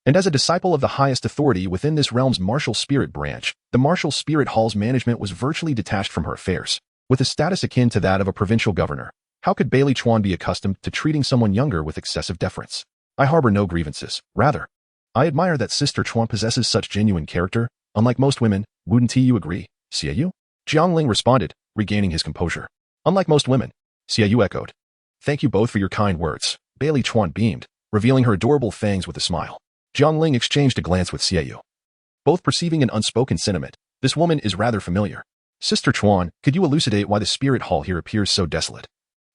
And as a disciple of the highest authority within this realm's martial spirit branch, the martial spirit hall's management was virtually detached from her affairs. With a status akin to that of a provincial governor, how could Bai Li Chuan be accustomed to treating someone younger with excessive deference? I harbor no grievances. Rather, I admire that Sister Chuan possesses such genuine character. Unlike most women, wouldn't you agree, Xiaoyu? Jiang Ling responded, regaining his composure. Unlike most women, Xiaoyu echoed. Thank you both for your kind words. Bai Li Chuan beamed, revealing her adorable fangs with a smile. Jiang Ling exchanged a glance with Xiaoyu, both perceiving an unspoken sentiment. This woman is rather familiar. Sister Chuan, could you elucidate why the spirit hall here appears so desolate?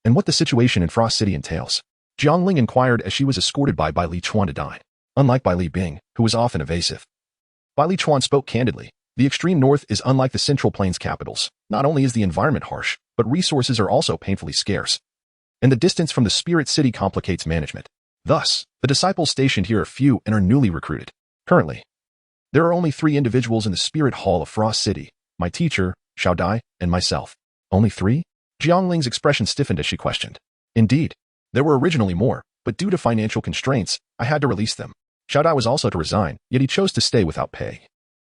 And what the situation in Frost City entails? Jiang Ling inquired as she was escorted by Bai Li Chuan to dine. Unlike Bai Li Bing, who was often evasive, Bai Li Chuan spoke candidly. The extreme north is unlike the Central Plains capitals. Not only is the environment harsh, but resources are also painfully scarce. And the distance from the spirit city complicates management. Thus, the disciples stationed here are few and are newly recruited. Currently, there are only 3 individuals in the spirit hall of Frost City, my teacher, Xiao Dai, and myself. Only 3? Jiang Ling's expression stiffened as she questioned. Indeed, there were originally more, but due to financial constraints, I had to release them. Xiao Dai was also to resign, yet he chose to stay without pay.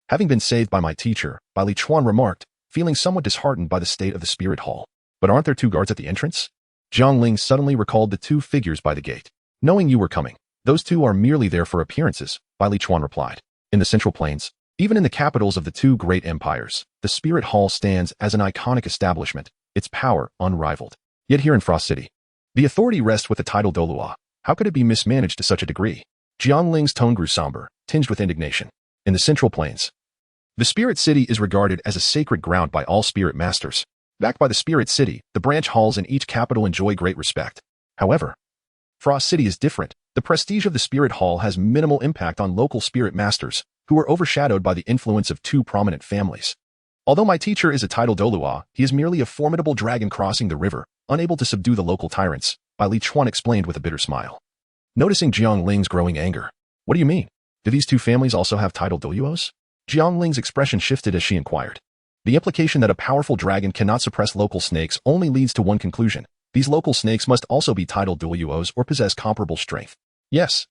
Having been saved by my teacher, Bai Li Chuan remarked, feeling somewhat disheartened by the state of the spirit hall. But aren't there 2 guards at the entrance? Jiang Ling suddenly recalled the 2 figures by the gate. Knowing you were coming, those 2 are merely there for appearances, Bai Li Chuan replied. In the Central Plains, even in the capitals of the 2 great empires, the spirit hall stands as an iconic establishment, its power unrivaled. Yet here in Frost City, the authority rests with the title Douluo. How could it be mismanaged to such a degree? Jiang Ling's tone grew somber, tinged with indignation. In the Central Plains, the spirit city is regarded as a sacred ground by all spirit masters. Backed by the spirit city, the branch halls in each capital enjoy great respect. However, Frost City is different. The prestige of the spirit hall has minimal impact on local spirit masters, who are overshadowed by the influence of 2 prominent families. Although my teacher is a titled Douluo, he is merely a formidable dragon crossing the river, unable to subdue the local tyrants, Bai Li Chuan explained with a bitter smile. Noticing Jiang Ling's growing anger. What do you mean? Do these 2 families also have titled Douluos? Jiang Ling's expression shifted as she inquired. The implication that a powerful dragon cannot suppress local snakes only leads to one conclusion. These local snakes must also be titled Douluos or possess comparable strength. Yes,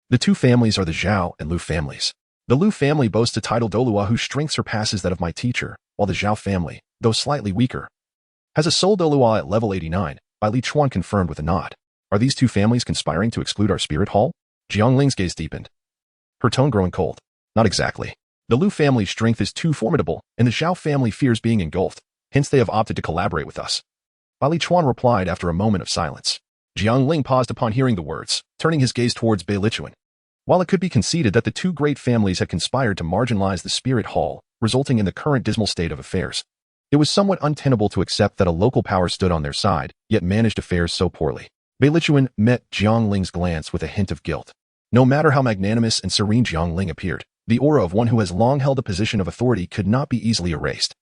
the two families are the Zhao and Lu families. The Lu family boasts a title Douluo whose strength surpasses that of my teacher, while the Zhao family, though slightly weaker, has a soul Douluo at level 89, by Li Chuan confirmed with a nod. Are these two families conspiring to exclude our spirit hall? Jiang Ling's gaze deepened, her tone growing cold. Not exactly. The Lu family's strength is too formidable, and the Zhao family fears being engulfed, hence they have opted to collaborate with us. Li Chuan replied after a moment of silence. Jiang Ling paused upon hearing the words, turning his gaze towards Lichuan. While it could be conceded that the two great families had conspired to marginalize the spirit hall, resulting in the current dismal state of affairs, it was somewhat untenable to accept that a local power stood on their side, yet managed affairs so poorly. Lichuan met Jiang Ling's glance with a hint of guilt. No matter how magnanimous and serene Jiang Ling appeared, the aura of one who has long held a position of authority could not be easily erased.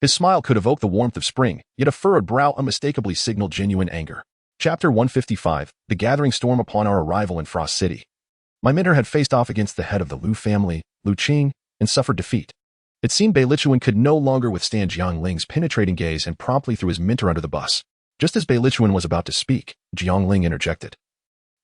His smile could evoke the warmth of spring, yet a furrowed brow unmistakably signaled genuine anger. Chapter 155, The Gathering Storm upon our arrival in Frost City. My mentor had faced off against the head of the Lu family, Lu Qing, and suffered defeat. It seemed Lichuan could no longer withstand Jiang Ling's penetrating gaze and promptly threw his mentor under the bus. Just as Lichuan was about to speak, Jiang Ling interjected.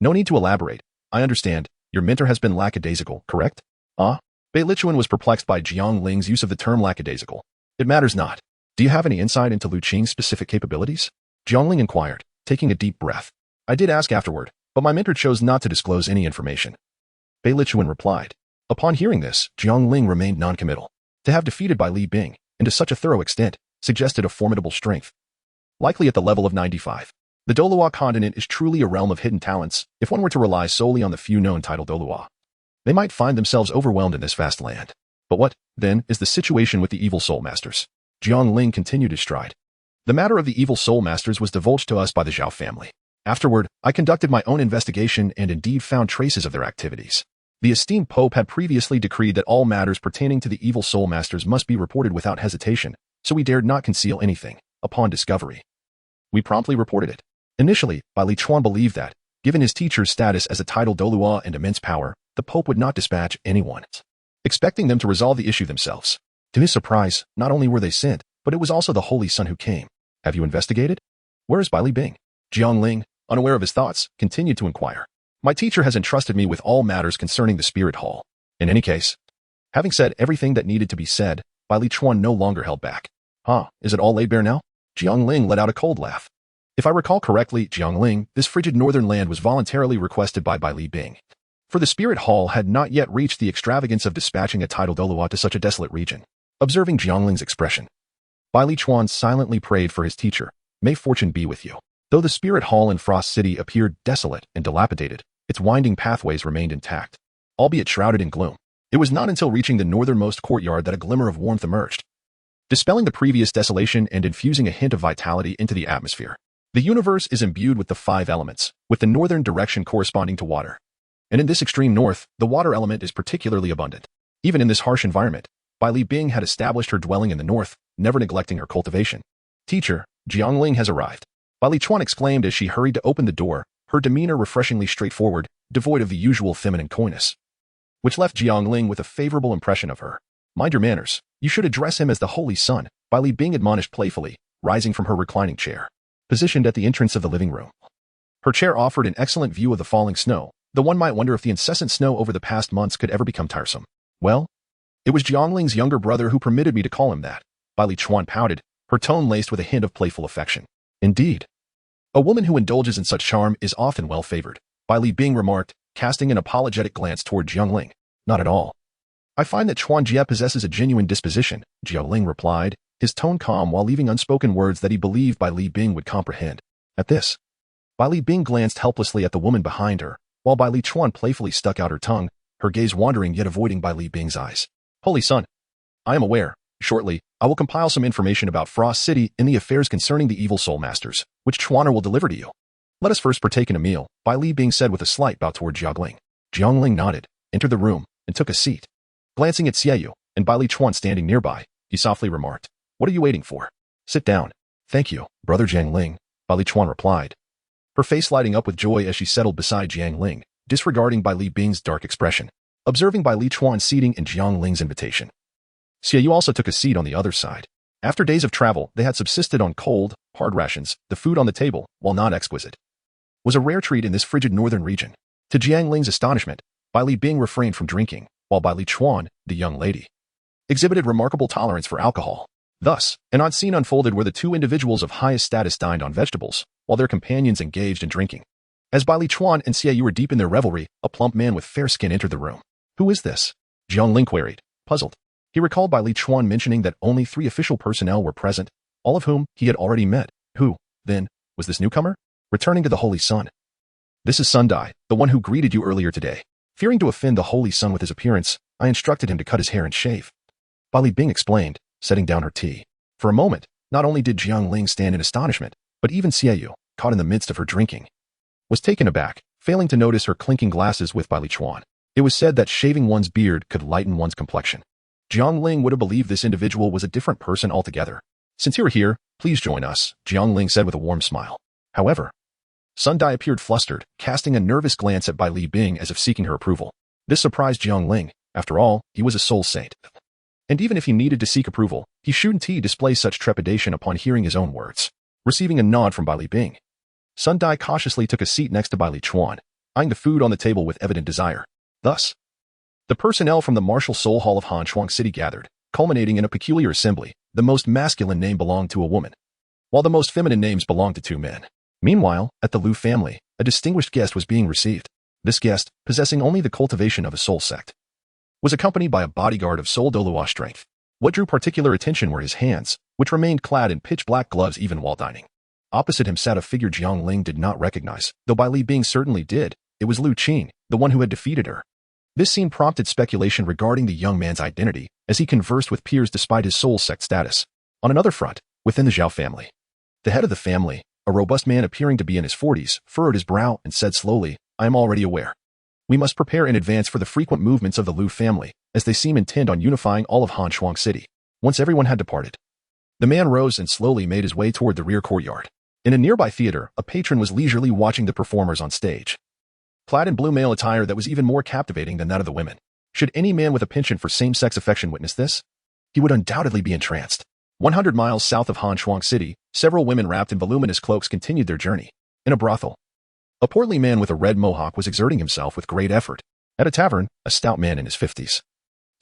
No need to elaborate. I understand. Your mentor has been lackadaisical, correct? Lichuan was perplexed by Jiang Ling's use of the term lackadaisical. It matters not. Do you have any insight into Lu Qing's specific capabilities? Jiang Ling inquired, taking a deep breath. I did ask afterward, but my mentor chose not to disclose any information. Lichuan replied. Upon hearing this, Jiang Ling remained noncommittal. To have defeated by Li Bing, and to such a thorough extent, suggested a formidable strength. Likely at the level of 95. The Douluo continent is truly a realm of hidden talents, if one were to rely solely on the few known titled Douluo. They might find themselves overwhelmed in this vast land. But what, then, is the situation with the evil soul masters? Jiang Ling continued his stride. The matter of the evil soul masters was divulged to us by the Zhao family. Afterward, I conducted my own investigation and indeed found traces of their activities. The esteemed Pope had previously decreed that all matters pertaining to the evil soul masters must be reported without hesitation, so we dared not conceal anything. Upon discovery, we promptly reported it. Initially, Li Chuan believed that, given his teacher's status as a titled Douluo and immense power, the Pope would not dispatch anyone, expecting them to resolve the issue themselves. To his surprise, not only were they sent, but it was also the Holy Son who came. Have you investigated? Where is Li Bing? Jiang Ling, unaware of his thoughts, continued to inquire. My teacher has entrusted me with all matters concerning the Spirit Hall. In any case, having said everything that needed to be said, Li Chuan no longer held back. Is it all laid bare now? Jiang Ling let out a cold laugh. If I recall correctly, Jiang Ling, this frigid northern land was voluntarily requested by Li Bing. For the Spirit Hall had not yet reached the extravagance of dispatching a titled Douluo to such a desolate region. Observing Jiang Ling's expression, Li Chuan silently prayed for his teacher. May fortune be with you. Though the Spirit Hall in Frost City appeared desolate and dilapidated, its winding pathways remained intact, albeit shrouded in gloom. It was not until reaching the northernmost courtyard that a glimmer of warmth emerged, dispelling the previous desolation and infusing a hint of vitality into the atmosphere. The universe is imbued with the 5 elements, with the northern direction corresponding to water. And in this extreme north, the water element is particularly abundant. Even in this harsh environment, Li Bing had established her dwelling in the north, never neglecting her cultivation. Teacher, Jiang Ling has arrived. Li Chuan exclaimed as she hurried to open the door, her demeanor refreshingly straightforward, devoid of the usual feminine coyness, which left Jiang Ling with a favorable impression of her. Mind your manners. You should address him as the Holy Son, Li Bing admonished playfully, rising from her reclining chair, positioned at the entrance of the living room. Her chair offered an excellent view of the falling snow, though one might wonder if the incessant snow over the past months could ever become tiresome. Well, it was Jiang Ling's younger brother who permitted me to call him that. Li Chuan pouted, her tone laced with a hint of playful affection. Indeed. A woman who indulges in such charm is often well-favored, Li Bing remarked, casting an apologetic glance toward Jiang Ling. Not at all. I find that Chuan Jie possesses a genuine disposition, Jiang Ling replied, his tone calm while leaving unspoken words that he believed Li Bing would comprehend. At this, Li Bing glanced helplessly at the woman behind her, while Li Chuan playfully stuck out her tongue, her gaze wandering yet avoiding Li Bing's eyes. Holy Son, I am aware. Shortly, I will compile some information about Frost City and the affairs concerning the evil soul masters, which Chuaner will deliver to you. Let us first partake in a meal, Li Bing said with a slight bow toward Jiang Ling. Jiang Ling nodded, entered the room, and took a seat. Glancing at Xiaoyu and Li Chuan standing nearby, he softly remarked, What are you waiting for? Sit down. Thank you, Brother Jiang Ling, Li Chuan replied, her face lighting up with joy as she settled beside Jiang Ling, disregarding Li Bing's dark expression, observing Li Chuan seating in Jiang Ling's invitation. Xiaoyu also took a seat on the other side. After days of travel, they had subsisted on cold, hard rations. The food on the table, while not exquisite, was a rare treat in this frigid northern region. To Jiang Ling's astonishment, Bai Li Bing refrained from drinking, while Bai Li Chuan, the young lady, exhibited remarkable tolerance for alcohol. Thus, an odd scene unfolded where the two individuals of highest status dined on vegetables, while their companions engaged in drinking. As Bai Li Chuan and Xie Yu were deep in their revelry, a plump man with fair skin entered the room. "Who is this?" Jiang Ling queried, puzzled. He recalled Bai Li Chuan mentioning that only 3 official personnel were present, all of whom he had already met. Who, then, was this newcomer? Returning to the Holy Sun. "This is Sun Dai, the one who greeted you earlier today. Fearing to offend the Holy Sun with his appearance, I instructed him to cut his hair and shave," Bai Li Bing explained, setting down her tea. For a moment, not only did Jiang Ling stand in astonishment, but even Xie Yu, caught in the midst of her drinking, was taken aback, failing to notice her clinking glasses with Bai Li Chuan. It was said that shaving one's beard could lighten one's complexion. Jiang Ling would have believed this individual was a different person altogether. "Since you're here, please join us," Jiang Ling said with a warm smile. However, Sun Dai appeared flustered, casting a nervous glance at Bai Li Bing as if seeking her approval. This surprised Jiang Ling. After all, he was a soul saint. And even if he needed to seek approval, he shouldn't display such trepidation upon hearing his own words. Receiving a nod from Bai Li Bing, Sun Dai cautiously took a seat next to Bai Li Chuan, eyeing the food on the table with evident desire. Thus, the personnel from the martial Soul Hall of Han Shuang City gathered, culminating in a peculiar assembly. The most masculine name belonged to a woman, while the most feminine names belonged to 2 men. Meanwhile, at the Lu family, a distinguished guest was being received. This guest, possessing only the cultivation of a soul sect, was accompanied by a bodyguard of Soul Douluo strength. What drew particular attention were his hands, which remained clad in pitch-black gloves even while dining. Opposite him sat a figure Jiang Ling did not recognize, though Bai Li Bing certainly did. It was Lu Qing, the one who had defeated her. This scene prompted speculation regarding the young man's identity, as he conversed with peers despite his soul sect status. On another front, within the Zhao family, the head of the family, a robust man appearing to be in his 40s, furrowed his brow and said slowly, "I am already aware. We must prepare in advance for the frequent movements of the Lu family, as they seem intent on unifying all of Han Shuang City." Once everyone had departed, the man rose and slowly made his way toward the rear courtyard. In a nearby theater, a patron was leisurely watching the performers on stage, clad in blue male attire that was even more captivating than that of the women. Should any man with a penchant for same-sex affection witness this, he would undoubtedly be entranced. 100 miles south of Han Shuang City, several women wrapped in voluminous cloaks continued their journey. In a brothel, a portly man with a red mohawk was exerting himself with great effort. At a tavern, a stout man in his 50s,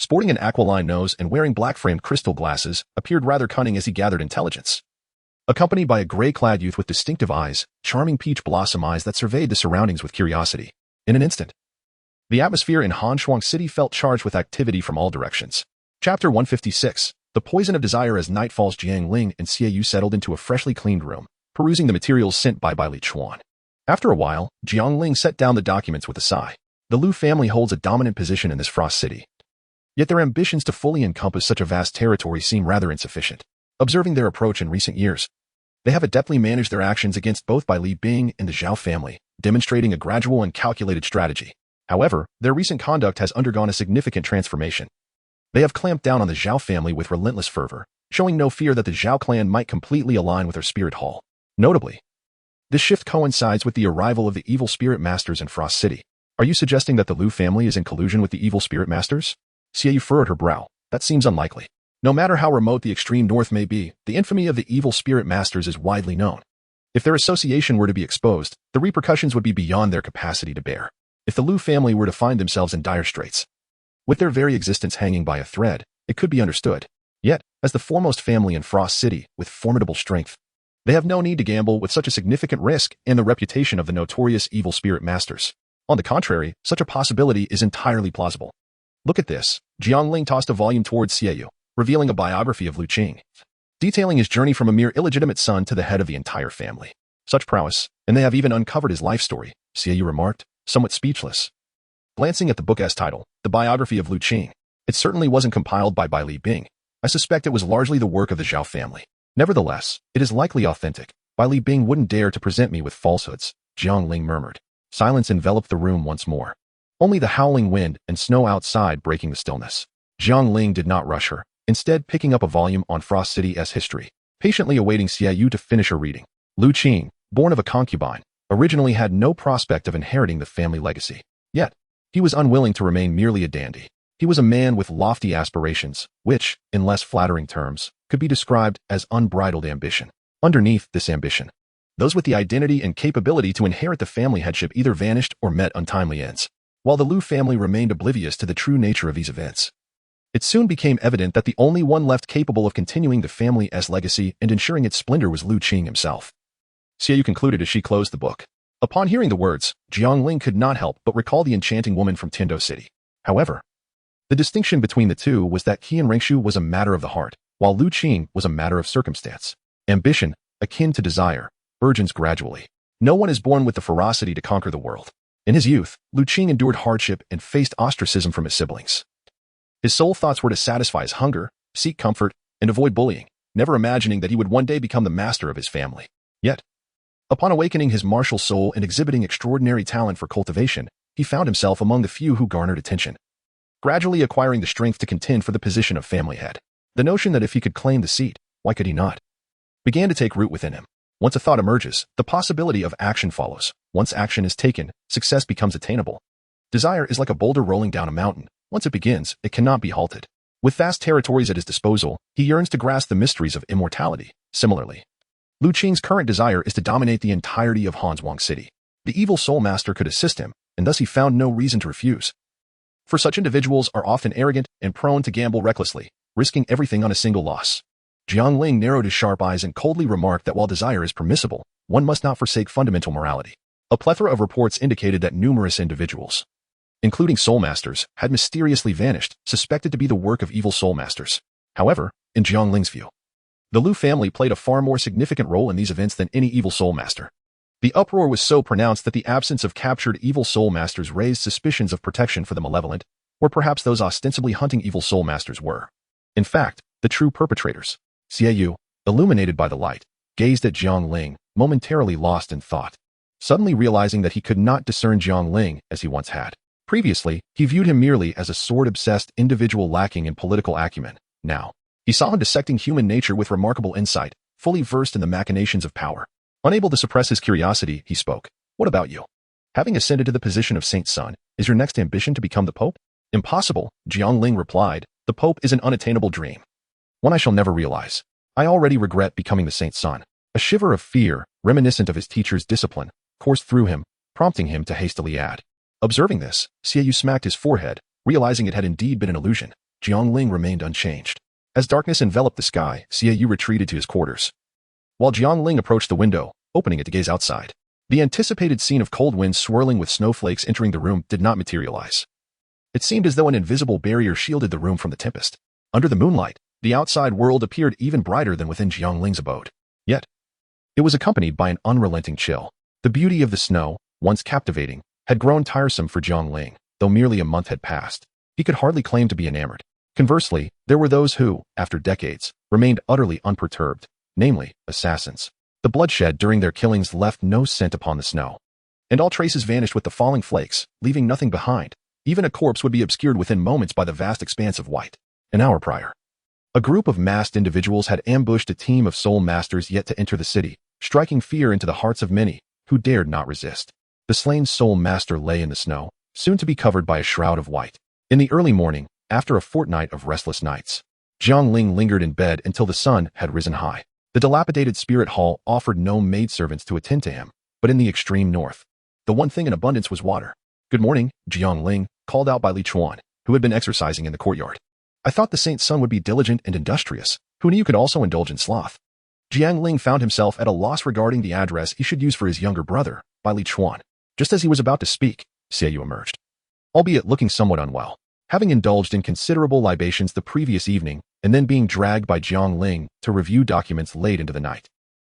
sporting an aquiline nose and wearing black-framed crystal glasses, appeared rather cunning as he gathered intelligence. Accompanied by a gray-clad youth with distinctive eyes, charming peach blossom eyes that surveyed the surroundings with curiosity. In an instant, the atmosphere in Han Shuang City felt charged with activity from all directions. Chapter 156. The Poison of Desire. As night falls, Jiang Ling and Xie Yu settled into a freshly cleaned room, perusing the materials sent by Bai Li Chuan. After a while, Jiang Ling set down the documents with a sigh. The Lu family holds a dominant position in this Frost City, yet their ambitions to fully encompass such a vast territory seem rather insufficient. Observing their approach in recent years, they have adeptly managed their actions against both Bai Li Bing and the Zhao family, demonstrating a gradual and calculated strategy. However, their recent conduct has undergone a significant transformation. They have clamped down on the Zhao family with relentless fervor, showing no fear that the Zhao clan might completely align with their spirit hall. Notably, this shift coincides with the arrival of the evil spirit masters in Frost City. Are you suggesting that the Lu family is in collusion with the evil spirit masters? Xie Yu furrowed her brow. That seems unlikely. No matter how remote the extreme north may be, the infamy of the evil spirit masters is widely known. If their association were to be exposed, the repercussions would be beyond their capacity to bear. If the Lu family were to find themselves in dire straits, with their very existence hanging by a thread, it could be understood. Yet, as the foremost family in Frost City, with formidable strength, they have no need to gamble with such a significant risk and the reputation of the notorious evil spirit masters. On the contrary, such a possibility is entirely plausible. Look at this. Jiang Ling tossed a volume towards Xie Yu, revealing a biography of Lu Qing, detailing his journey from a mere illegitimate son to the head of the entire family. Such prowess, and they have even uncovered his life story, Xie Yu remarked, somewhat speechless. Glancing at the book's title, The Biography of Lu Qing, it certainly wasn't compiled by Bai Li Bing. I suspect it was largely the work of the Zhao family. Nevertheless, it is likely authentic. Bai Li Bing wouldn't dare to present me with falsehoods, Jiang Ling murmured. Silence enveloped the room once more, only the howling wind and snow outside breaking the stillness. Jiang Ling did not rush her, instead picking up a volume on Frost City's history, patiently awaiting Xie Yu to finish her reading. Lu Qing, born of a concubine, originally had no prospect of inheriting the family legacy. Yet, he was unwilling to remain merely a dandy. He was a man with lofty aspirations, which, in less flattering terms, could be described as unbridled ambition. Underneath this ambition, those with the identity and capability to inherit the family headship either vanished or met untimely ends, while the Liu family remained oblivious to the true nature of these events. It soon became evident that the only one left capable of continuing the family's legacy and ensuring its splendor was Liu Qing himself. Xiaoyu concluded as she closed the book. Upon hearing the words, Jiang Ling could not help but recall the enchanting woman from Tindo City. However, the distinction between the two was that Qian Rengshu was a matter of the heart, while Liu Qing was a matter of circumstance. Ambition, akin to desire, burgeons gradually. No one is born with the ferocity to conquer the world. In his youth, Liu Qing endured hardship and faced ostracism from his siblings. His sole thoughts were to satisfy his hunger, seek comfort, and avoid bullying, never imagining that he would one day become the master of his family. Yet, upon awakening his martial soul and exhibiting extraordinary talent for cultivation, he found himself among the few who garnered attention, gradually acquiring the strength to contend for the position of family head. The notion that if he could claim the seat, why could he not, began to take root within him. Once a thought emerges, the possibility of action follows. Once action is taken, success becomes attainable. Desire is like a boulder rolling down a mountain. Once it begins, it cannot be halted. With vast territories at his disposal, he yearns to grasp the mysteries of immortality. Similarly, Liu Qing's current desire is to dominate the entirety of Hanzhuang City. The evil soul master could assist him, and thus he found no reason to refuse. For such individuals are often arrogant and prone to gamble recklessly, risking everything on a single loss. Jiang Ling narrowed his sharp eyes and coldly remarked that while desire is permissible, one must not forsake fundamental morality. A plethora of reports indicated that numerous individuals, including soul masters, had mysteriously vanished, suspected to be the work of evil soul masters. However, in Jiang Ling's view, the Liu family played a far more significant role in these events than any evil soul master. The uproar was so pronounced that the absence of captured evil soul masters raised suspicions of protection for the malevolent, or perhaps those ostensibly hunting evil soul masters were, in fact, the true perpetrators. Xiaoyu, illuminated by the light, gazed at Jiang Ling, momentarily lost in thought, suddenly realizing that he could not discern Jiang Ling as he once had. Previously, he viewed him merely as a sword-obsessed individual lacking in political acumen. Now, he saw him dissecting human nature with remarkable insight, fully versed in the machinations of power. Unable to suppress his curiosity, he spoke. What about you? Having ascended to the position of Saint's son, is your next ambition to become the Pope? Impossible, Jiang Ling replied. The Pope is an unattainable dream, one I shall never realize. I already regret becoming the Saint's son. A shiver of fear, reminiscent of his teacher's discipline, coursed through him, prompting him to hastily add. Observing this, Xiaoyu smacked his forehead, realizing it had indeed been an illusion. Jiang Ling remained unchanged. As darkness enveloped the sky, Xiaoyu retreated to his quarters, while Jiang Ling approached the window, opening it to gaze outside. The anticipated scene of cold winds swirling with snowflakes entering the room did not materialize. It seemed as though an invisible barrier shielded the room from the tempest. Under the moonlight, the outside world appeared even brighter than within Jiang Ling's abode. Yet, it was accompanied by an unrelenting chill. The beauty of the snow, once captivating, had grown tiresome for Jiang Ling. Though merely a month had passed, he could hardly claim to be enamored. Conversely, there were those who, after decades, remained utterly unperturbed, namely, assassins. The bloodshed during their killings left no scent upon the snow, and all traces vanished with the falling flakes, leaving nothing behind. Even a corpse would be obscured within moments by the vast expanse of white. An hour prior, a group of masked individuals had ambushed a team of soul masters yet to enter the city, striking fear into the hearts of many who dared not resist. The slain soul master lay in the snow, soon to be covered by a shroud of white. In the early morning, after a fortnight of restless nights, Jiang Ling lingered in bed until the sun had risen high. The dilapidated spirit hall offered no maidservants to attend to him, but in the extreme north, the one thing in abundance was water. Good morning, Jiang Ling, called out by Li Chuan, who had been exercising in the courtyard. I thought the saint's son would be diligent and industrious. Who knew you could also indulge in sloth? Jiang Ling found himself at a loss regarding the address he should use for his younger brother, by Li Chuan. Just as he was about to speak, Xiaoyu emerged, albeit looking somewhat unwell. Having indulged in considerable libations the previous evening, and then being dragged by Jiang Ling to review documents late into the night,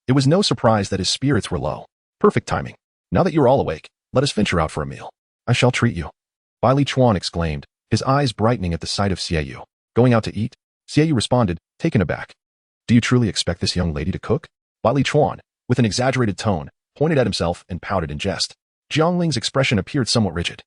it was no surprise that his spirits were low. Perfect timing. Now that you're all awake, let us venture out for a meal. I shall treat you. Bai Li Chuan exclaimed, his eyes brightening at the sight of Xiaoyu. Going out to eat? Xiaoyu responded, taken aback. Do you truly expect this young lady to cook? Bai Li Chuan, with an exaggerated tone, pointed at himself and pouted in jest. Jiang Ling's expression appeared somewhat rigid.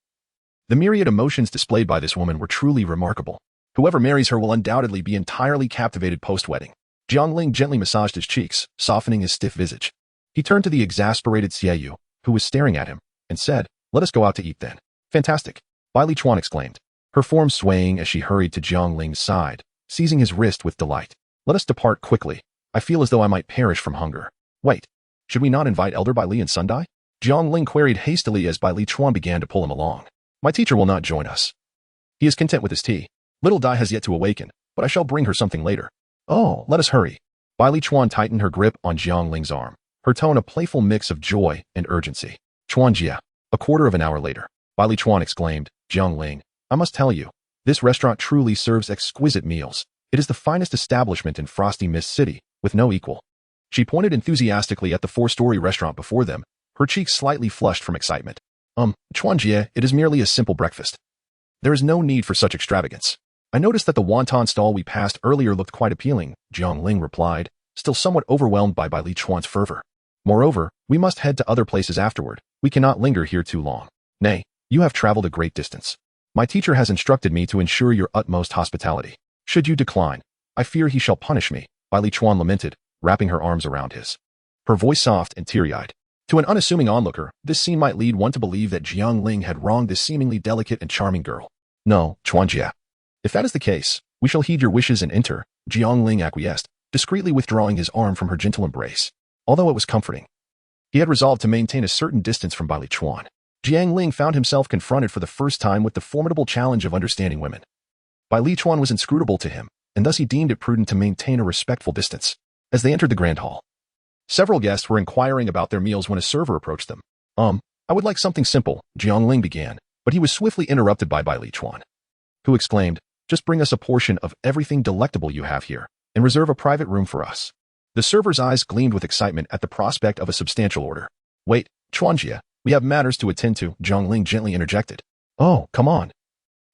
The myriad emotions displayed by this woman were truly remarkable. Whoever marries her will undoubtedly be entirely captivated post-wedding. Jiang Ling gently massaged his cheeks, softening his stiff visage. He turned to the exasperated Xiaoyu, who was staring at him, and said, let us go out to eat then. Fantastic, Bai Li Chuan exclaimed, her form swaying as she hurried to Jiang Ling's side, seizing his wrist with delight. Let us depart quickly. I feel as though I might perish from hunger. Wait, should we not invite Elder Bai Li and Sundai? Jiang Ling queried hastily as Bai Li Chuan began to pull him along. My teacher will not join us. He is content with his tea. Little Dai has yet to awaken, but I shall bring her something later. Oh, let us hurry. Bai Li Chuan tightened her grip on Jiang Ling's arm, her tone a playful mix of joy and urgency. Chuan Jia. A quarter of an hour later, Bai Li Chuan exclaimed, Jiang Ling, I must tell you, this restaurant truly serves exquisite meals. It is the finest establishment in Frosty Mist City, with no equal. She pointed enthusiastically at the four-story restaurant before them, her cheeks slightly flushed from excitement. Chuan Jia, it is merely a simple breakfast. There is no need for such extravagance. I noticed that the wonton stall we passed earlier looked quite appealing, Jiang Ling replied, still somewhat overwhelmed by Bai Li Chuan's fervor. Moreover, we must head to other places afterward. We cannot linger here too long. Nay, you have traveled a great distance. My teacher has instructed me to ensure your utmost hospitality. Should you decline, I fear he shall punish me, Bai Li Chuan lamented, wrapping her arms around his. Her voice soft and teary-eyed. To an unassuming onlooker, this scene might lead one to believe that Jiang Ling had wronged this seemingly delicate and charming girl. No, Chuan Jia. If that is the case, we shall heed your wishes and enter, Jiang Ling acquiesced, discreetly withdrawing his arm from her gentle embrace. Although it was comforting, he had resolved to maintain a certain distance from Bai Li Chuan. Jiang Ling found himself confronted for the first time with the formidable challenge of understanding women. Bai Li Chuan was inscrutable to him, and thus he deemed it prudent to maintain a respectful distance. As they entered the grand hall, several guests were inquiring about their meals when a server approached them. I would like something simple, Jiang Ling began, but he was swiftly interrupted by Bai Li Chuan, who exclaimed, just bring us a portion of everything delectable you have here, and reserve a private room for us. The server's eyes gleamed with excitement at the prospect of a substantial order. Wait, Chuan Jia, we have matters to attend to, Jiang Ling gently interjected. Oh, come on.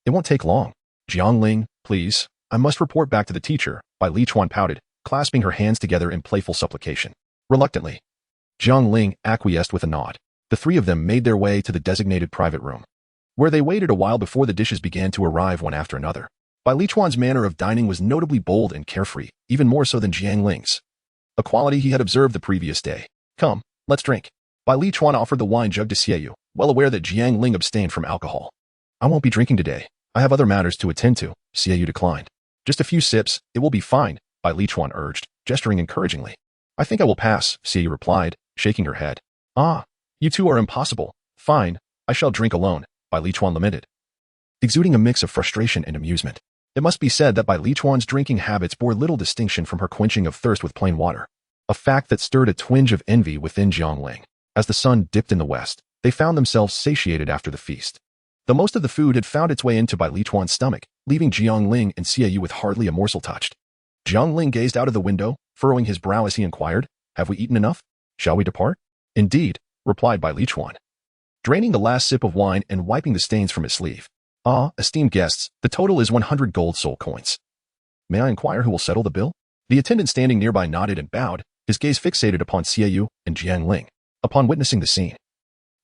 It won't take long. Jiang Ling, please, I must report back to the teacher, Bai Li Chuan pouted, clasping her hands together in playful supplication. Reluctantly, Jiang Ling acquiesced with a nod. The three of them made their way to the designated private room, where they waited a while before the dishes began to arrive one after another. Bai Li Chuan's manner of dining was notably bold and carefree, even more so than Jiang Ling's, a quality he had observed the previous day. Come, let's drink. Bai Li Chuan offered the wine jug to Xie, well aware that Jiang Ling abstained from alcohol. I won't be drinking today. I have other matters to attend to, Xie declined. Just a few sips, it will be fine, Bai Li Chuan urged, gesturing encouragingly. I think I will pass, Xie replied, shaking her head. Ah, you two are impossible. Fine, I shall drink alone, Bai Li Chuan lamented, exuding a mix of frustration and amusement. It must be said that Bai Li Chuan's drinking habits bore little distinction from her quenching of thirst with plain water, a fact that stirred a twinge of envy within Jiang Ling. As the sun dipped in the west, they found themselves satiated after the feast. Though most of the food had found its way into Bai Li Chuan's stomach, leaving Jiang Ling and Xie with hardly a morsel touched. Jiang Ling gazed out of the window, furrowing his brow as he inquired, have we eaten enough? Shall we depart? Indeed, replied Bai Li Chuan, draining the last sip of wine and wiping the stains from his sleeve. Ah, esteemed guests, the total is 100 gold soul coins. May I inquire who will settle the bill? The attendant standing nearby nodded and bowed, his gaze fixated upon Xie and Jiang Ling. Upon witnessing the scene,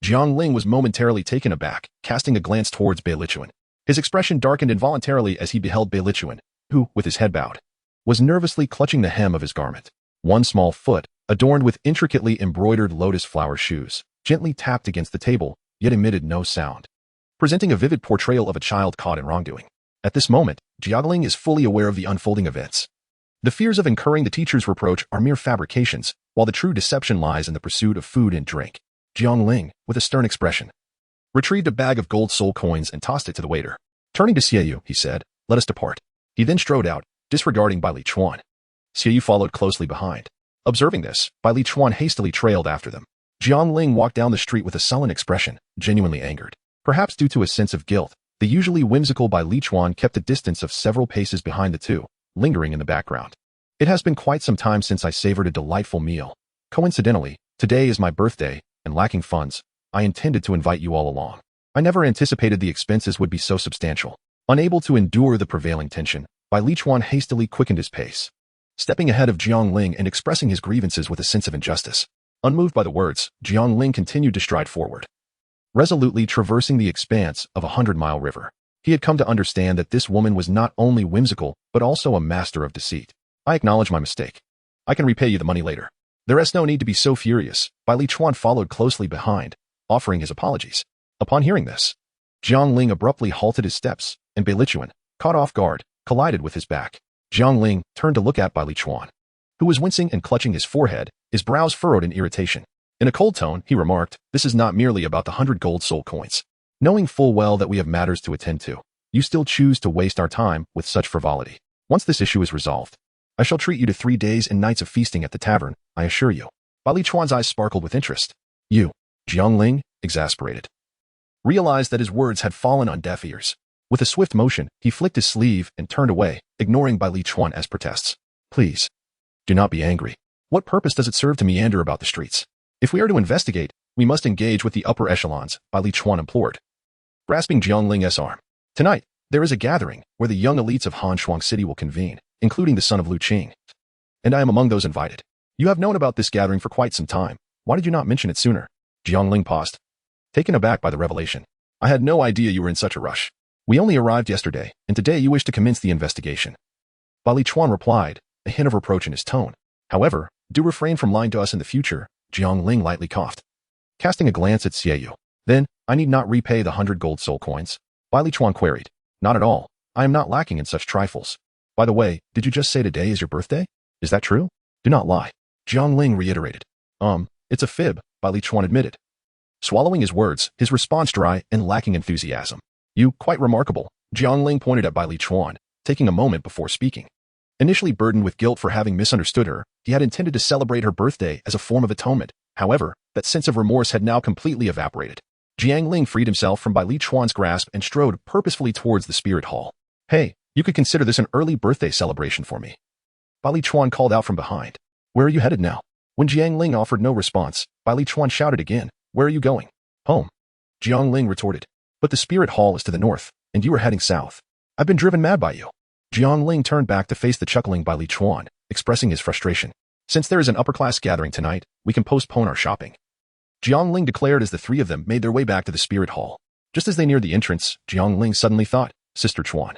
Jiang Ling was momentarily taken aback, casting a glance towards Bai Li Chuan. His expression darkened involuntarily as he beheld Bai Li Chuan, who, with his head bowed, was nervously clutching the hem of his garment. One small foot, adorned with intricately embroidered lotus flower shoes, gently tapped against the table, yet emitted no sound, presenting a vivid portrayal of a child caught in wrongdoing. At this moment, Jiang Ling is fully aware of the unfolding events. The fears of incurring the teacher's reproach are mere fabrications, while the true deception lies in the pursuit of food and drink. Jiang Ling, with a stern expression, retrieved a bag of gold soul coins and tossed it to the waiter. Turning to Xie, he said, let us depart. He then strode out, disregarding Bai Li Chuan. Xie followed closely behind. Observing this, Bai Li Chuan hastily trailed after them. Jiang Ling walked down the street with a sullen expression, genuinely angered. Perhaps due to a sense of guilt, the usually whimsical Bai Li Chuan kept a distance of several paces behind the two, lingering in the background. It has been quite some time since I savored a delightful meal. Coincidentally, today is my birthday, and lacking funds, I intended to invite you all along. I never anticipated the expenses would be so substantial. Unable to endure the prevailing tension, Bai Li Chuan hastily quickened his pace, stepping ahead of Jiang Ling and expressing his grievances with a sense of injustice. Unmoved by the words, Jiang Ling continued to stride forward, resolutely traversing the expanse of a 100-mile river. He had come to understand that this woman was not only whimsical, but also a master of deceit. I acknowledge my mistake. I can repay you the money later. There is no need to be so furious. Bai Li Chuan followed closely behind, offering his apologies. Upon hearing this, Jiang Ling abruptly halted his steps, and Bai Li Chuan, caught off guard, collided with his back. Jiang Ling turned to look at Bai Lichuan, who was wincing and clutching his forehead, his brows furrowed in irritation. In a cold tone, he remarked, "This is not merely about the 100 gold soul coins. Knowing full well that we have matters to attend to, you still choose to waste our time with such frivolity. Once this issue is resolved, I shall treat you to 3 days and nights of feasting at the tavern, I assure you." Bai Lichuan's eyes sparkled with interest. "You," Jiang Ling, exasperated, realized that his words had fallen on deaf ears. With a swift motion, he flicked his sleeve and turned away, ignoring Bai Lichuan as protests. "Please, do not be angry. What purpose does it serve to meander about the streets? If we are to investigate, we must engage with the upper echelons," Bai Lichuan implored, grasping Jiang Ling's arm. "Tonight, there is a gathering where the young elites of Han Shuang City will convene, including the son of Lu Qing. And I am among those invited. You have known about this gathering for quite some time. Why did you not mention it sooner?" Jiang Ling paused, taken aback by the revelation. "I had no idea you were in such a rush. We only arrived yesterday, and today you wish to commence the investigation." Bai Lichuan replied, a hint of reproach in his tone. "However, do refrain from lying to us in the future," Jiang Ling lightly coughed, casting a glance at Xiaoyu. "Then, I need not repay the 100 gold soul coins?" Bai Lichuan queried. "Not at all. I am not lacking in such trifles. By the way, did you just say today is your birthday? Is that true? Do not lie," Jiang Ling reiterated. It's a fib," Bai Lichuan admitted, swallowing his words, his response dry and lacking enthusiasm. "You, quite remarkable," Jiang Ling pointed at Bai Lichuan, taking a moment before speaking. Initially burdened with guilt for having misunderstood her, he had intended to celebrate her birthday as a form of atonement. However, that sense of remorse had now completely evaporated. Jiang Ling freed himself from Bai Lichuan's grasp and strode purposefully towards the spirit hall. "Hey, you could consider this an early birthday celebration for me," Bai Lichuan called out from behind. "Where are you headed now?" When Jiang Ling offered no response, Bai Lichuan shouted again, "Where are you going?" "Home," Jiang Ling retorted. "But the spirit hall is to the north, and you are heading south. I've been driven mad by you." Jiang Ling turned back to face the chuckling Bai Lichuan, expressing his frustration. "Since there is an upper-class gathering tonight, we can postpone our shopping," Jiang Ling declared as the three of them made their way back to the spirit hall. Just as they neared the entrance, Jiang Ling suddenly thought, "Sister Chuan,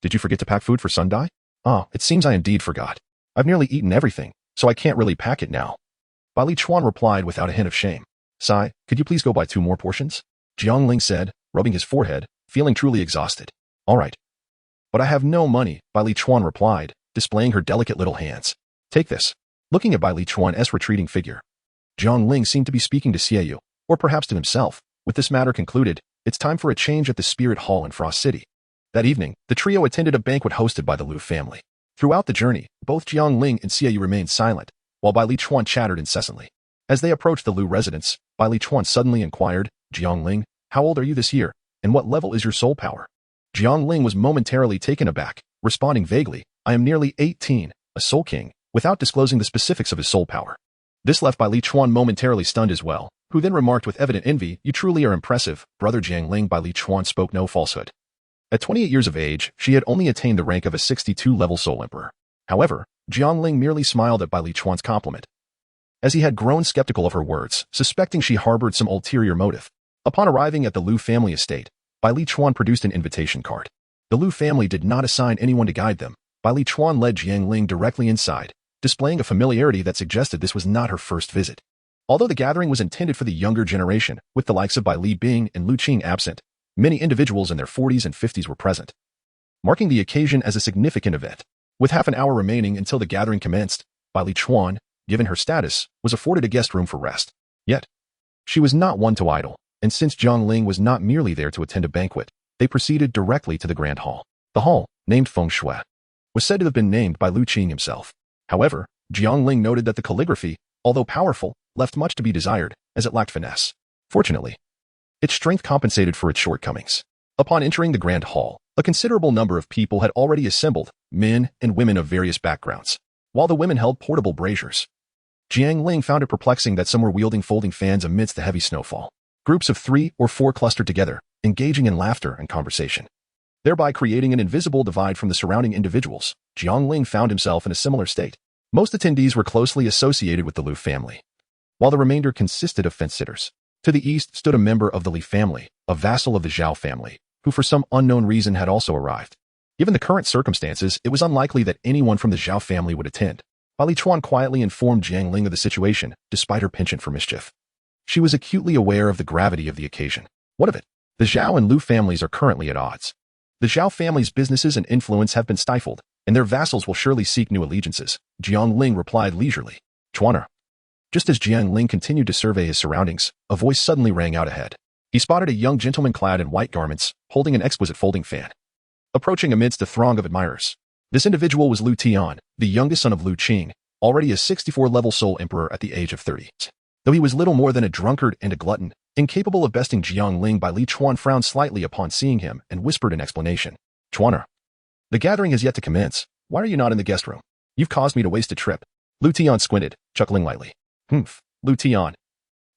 did you forget to pack food for Sundai?" "Ah, it seems I indeed forgot. I've nearly eaten everything, so I can't really pack it now," Bai Lichuan replied without a hint of shame. "Sai, could you please go buy 2 more portions?" Jiang Ling said, rubbing his forehead, feeling truly exhausted. "All right. But I have no money," Bai Lichuan replied, displaying her delicate little hands. "Take this." Looking at Bai Lichuan's retreating figure, Jiang Ling seemed to be speaking to Xiaoyu, or perhaps to himself. With this matter concluded, it's time for a change at the Spirit Hall in Frost City. That evening, the trio attended a banquet hosted by the Lu family. Throughout the journey, both Jiang Ling and Xiaoyu remained silent, while Bai Lichuan chattered incessantly. As they approached the Lu residence, Bai Lichuan suddenly inquired, "Jiang Ling, how old are you this year, and what level is your soul power?" Jiang Ling was momentarily taken aback, responding vaguely, "I am nearly 18, a soul king," without disclosing the specifics of his soul power. This left Bai Lichuan momentarily stunned as well, who then remarked with evident envy, "You truly are impressive, brother Jiang Ling." Bai Lichuan spoke no falsehood. At 28 years of age, she had only attained the rank of a 62-level soul emperor. However, Jiang Ling merely smiled at Bai Lichuan's compliment, as he had grown skeptical of her words, suspecting she harbored some ulterior motive. Upon arriving at the Lu family estate, Bai Lichuan produced an invitation card. The Lu family did not assign anyone to guide them. Bai Lichuan led Jiang Ling directly inside, displaying a familiarity that suggested this was not her first visit. Although the gathering was intended for the younger generation, with the likes of Bai Li Bing and Lu Qing absent, many individuals in their 40s and 50s were present, marking the occasion as a significant event. With half an hour remaining until the gathering commenced, Bai Lichuan, given her status, was afforded a guest room for rest. Yet, she was not one to idle, and since Jiang Ling was not merely there to attend a banquet, they proceeded directly to the grand hall. The hall, named Feng Shui, was said to have been named by Lu Qing himself. However, Jiang Ling noted that the calligraphy, although powerful, left much to be desired, as it lacked finesse. Fortunately, its strength compensated for its shortcomings. Upon entering the grand hall, a considerable number of people had already assembled, men and women of various backgrounds. While the women held portable braziers, Jiang Ling found it perplexing that some were wielding folding fans amidst the heavy snowfall. Groups of 3 or 4 clustered together, engaging in laughter and conversation, thereby creating an invisible divide from the surrounding individuals. Jiang Ling found himself in a similar state. Most attendees were closely associated with the Lu family, while the remainder consisted of fence-sitters. To the east stood a member of the Li family, a vassal of the Zhao family, who for some unknown reason had also arrived. Given the current circumstances, it was unlikely that anyone from the Zhao family would attend. Bai Lichuan quietly informed Jiang Ling of the situation, despite her penchant for mischief. She was acutely aware of the gravity of the occasion. What of it? The Zhao and Lu families are currently at odds. The Zhao family's businesses and influence have been stifled, and their vassals will surely seek new allegiances, Jiang Ling replied leisurely. Chuaner. Just as Jiang Ling continued to survey his surroundings, a voice suddenly rang out ahead. He spotted a young gentleman clad in white garments, holding an exquisite folding fan, approaching amidst a throng of admirers. This individual was Lu Tian, the youngest son of Lu Qing, already a 64-level Soul Emperor at the age of 30. Though he was little more than a drunkard and a glutton, incapable of besting Jiang Ling, Bai Li Chuan frowned slightly upon seeing him and whispered in explanation. Chuaner. The gathering has yet to commence. Why are you not in the guest room? You've caused me to waste a trip. Lu Tian squinted, chuckling lightly. Humph, Lu Tian.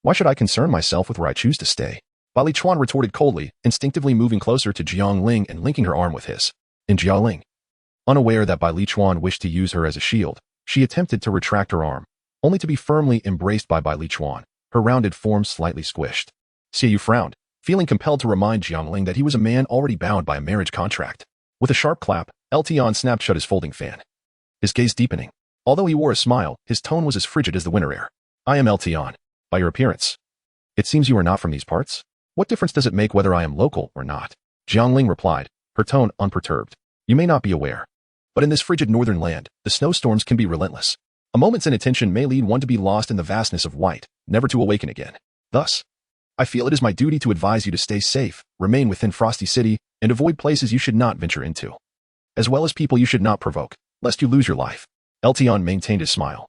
Why should I concern myself with where I choose to stay? Bai Li Chuan retorted coldly, instinctively moving closer to Jiang Ling and linking her arm with his. In Jiang Ling. Unaware that Bai Li Chuan wished to use her as a shield, she attempted to retract her arm, only to be firmly embraced by Bai Li Chuan, her rounded form slightly squished. Xiaoyu frowned, feeling compelled to remind Jiang Ling that he was a man already bound by a marriage contract. With a sharp clap, Tian snapped shut his folding fan, his gaze deepening. Although he wore a smile, his tone was as frigid as the winter air. I am Tian. By your appearance. It seems you are not from these parts? What difference does it make whether I am local or not? Jiang Ling replied, her tone unperturbed. You may not be aware, but in this frigid northern land, the snowstorms can be relentless. A moment's inattention may lead one to be lost in the vastness of white, never to awaken again. Thus, I feel it is my duty to advise you to stay safe, remain within Frosty City, and avoid places you should not venture into, as well as people you should not provoke, lest you lose your life. Tian maintained his smile,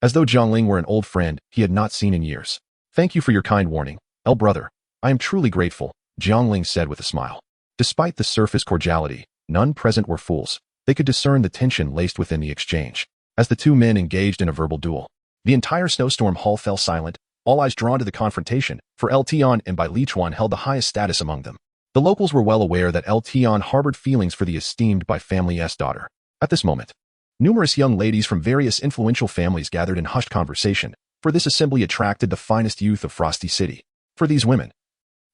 as though Jiang Ling were an old friend he had not seen in years. Thank you for your kind warning, brother. I am truly grateful, Jiang Ling said with a smile. Despite the surface cordiality, none present were fools. They could discern the tension laced within the exchange. As the two men engaged in a verbal duel, the entire snowstorm hall fell silent, all eyes drawn to the confrontation, for Tian and Bai Li Chuan held the highest status among them. The locals were well aware that Tian harbored feelings for the esteemed Bai family's daughter. At this moment, numerous young ladies from various influential families gathered in hushed conversation, for this assembly attracted the finest youth of Frosty City. For these women,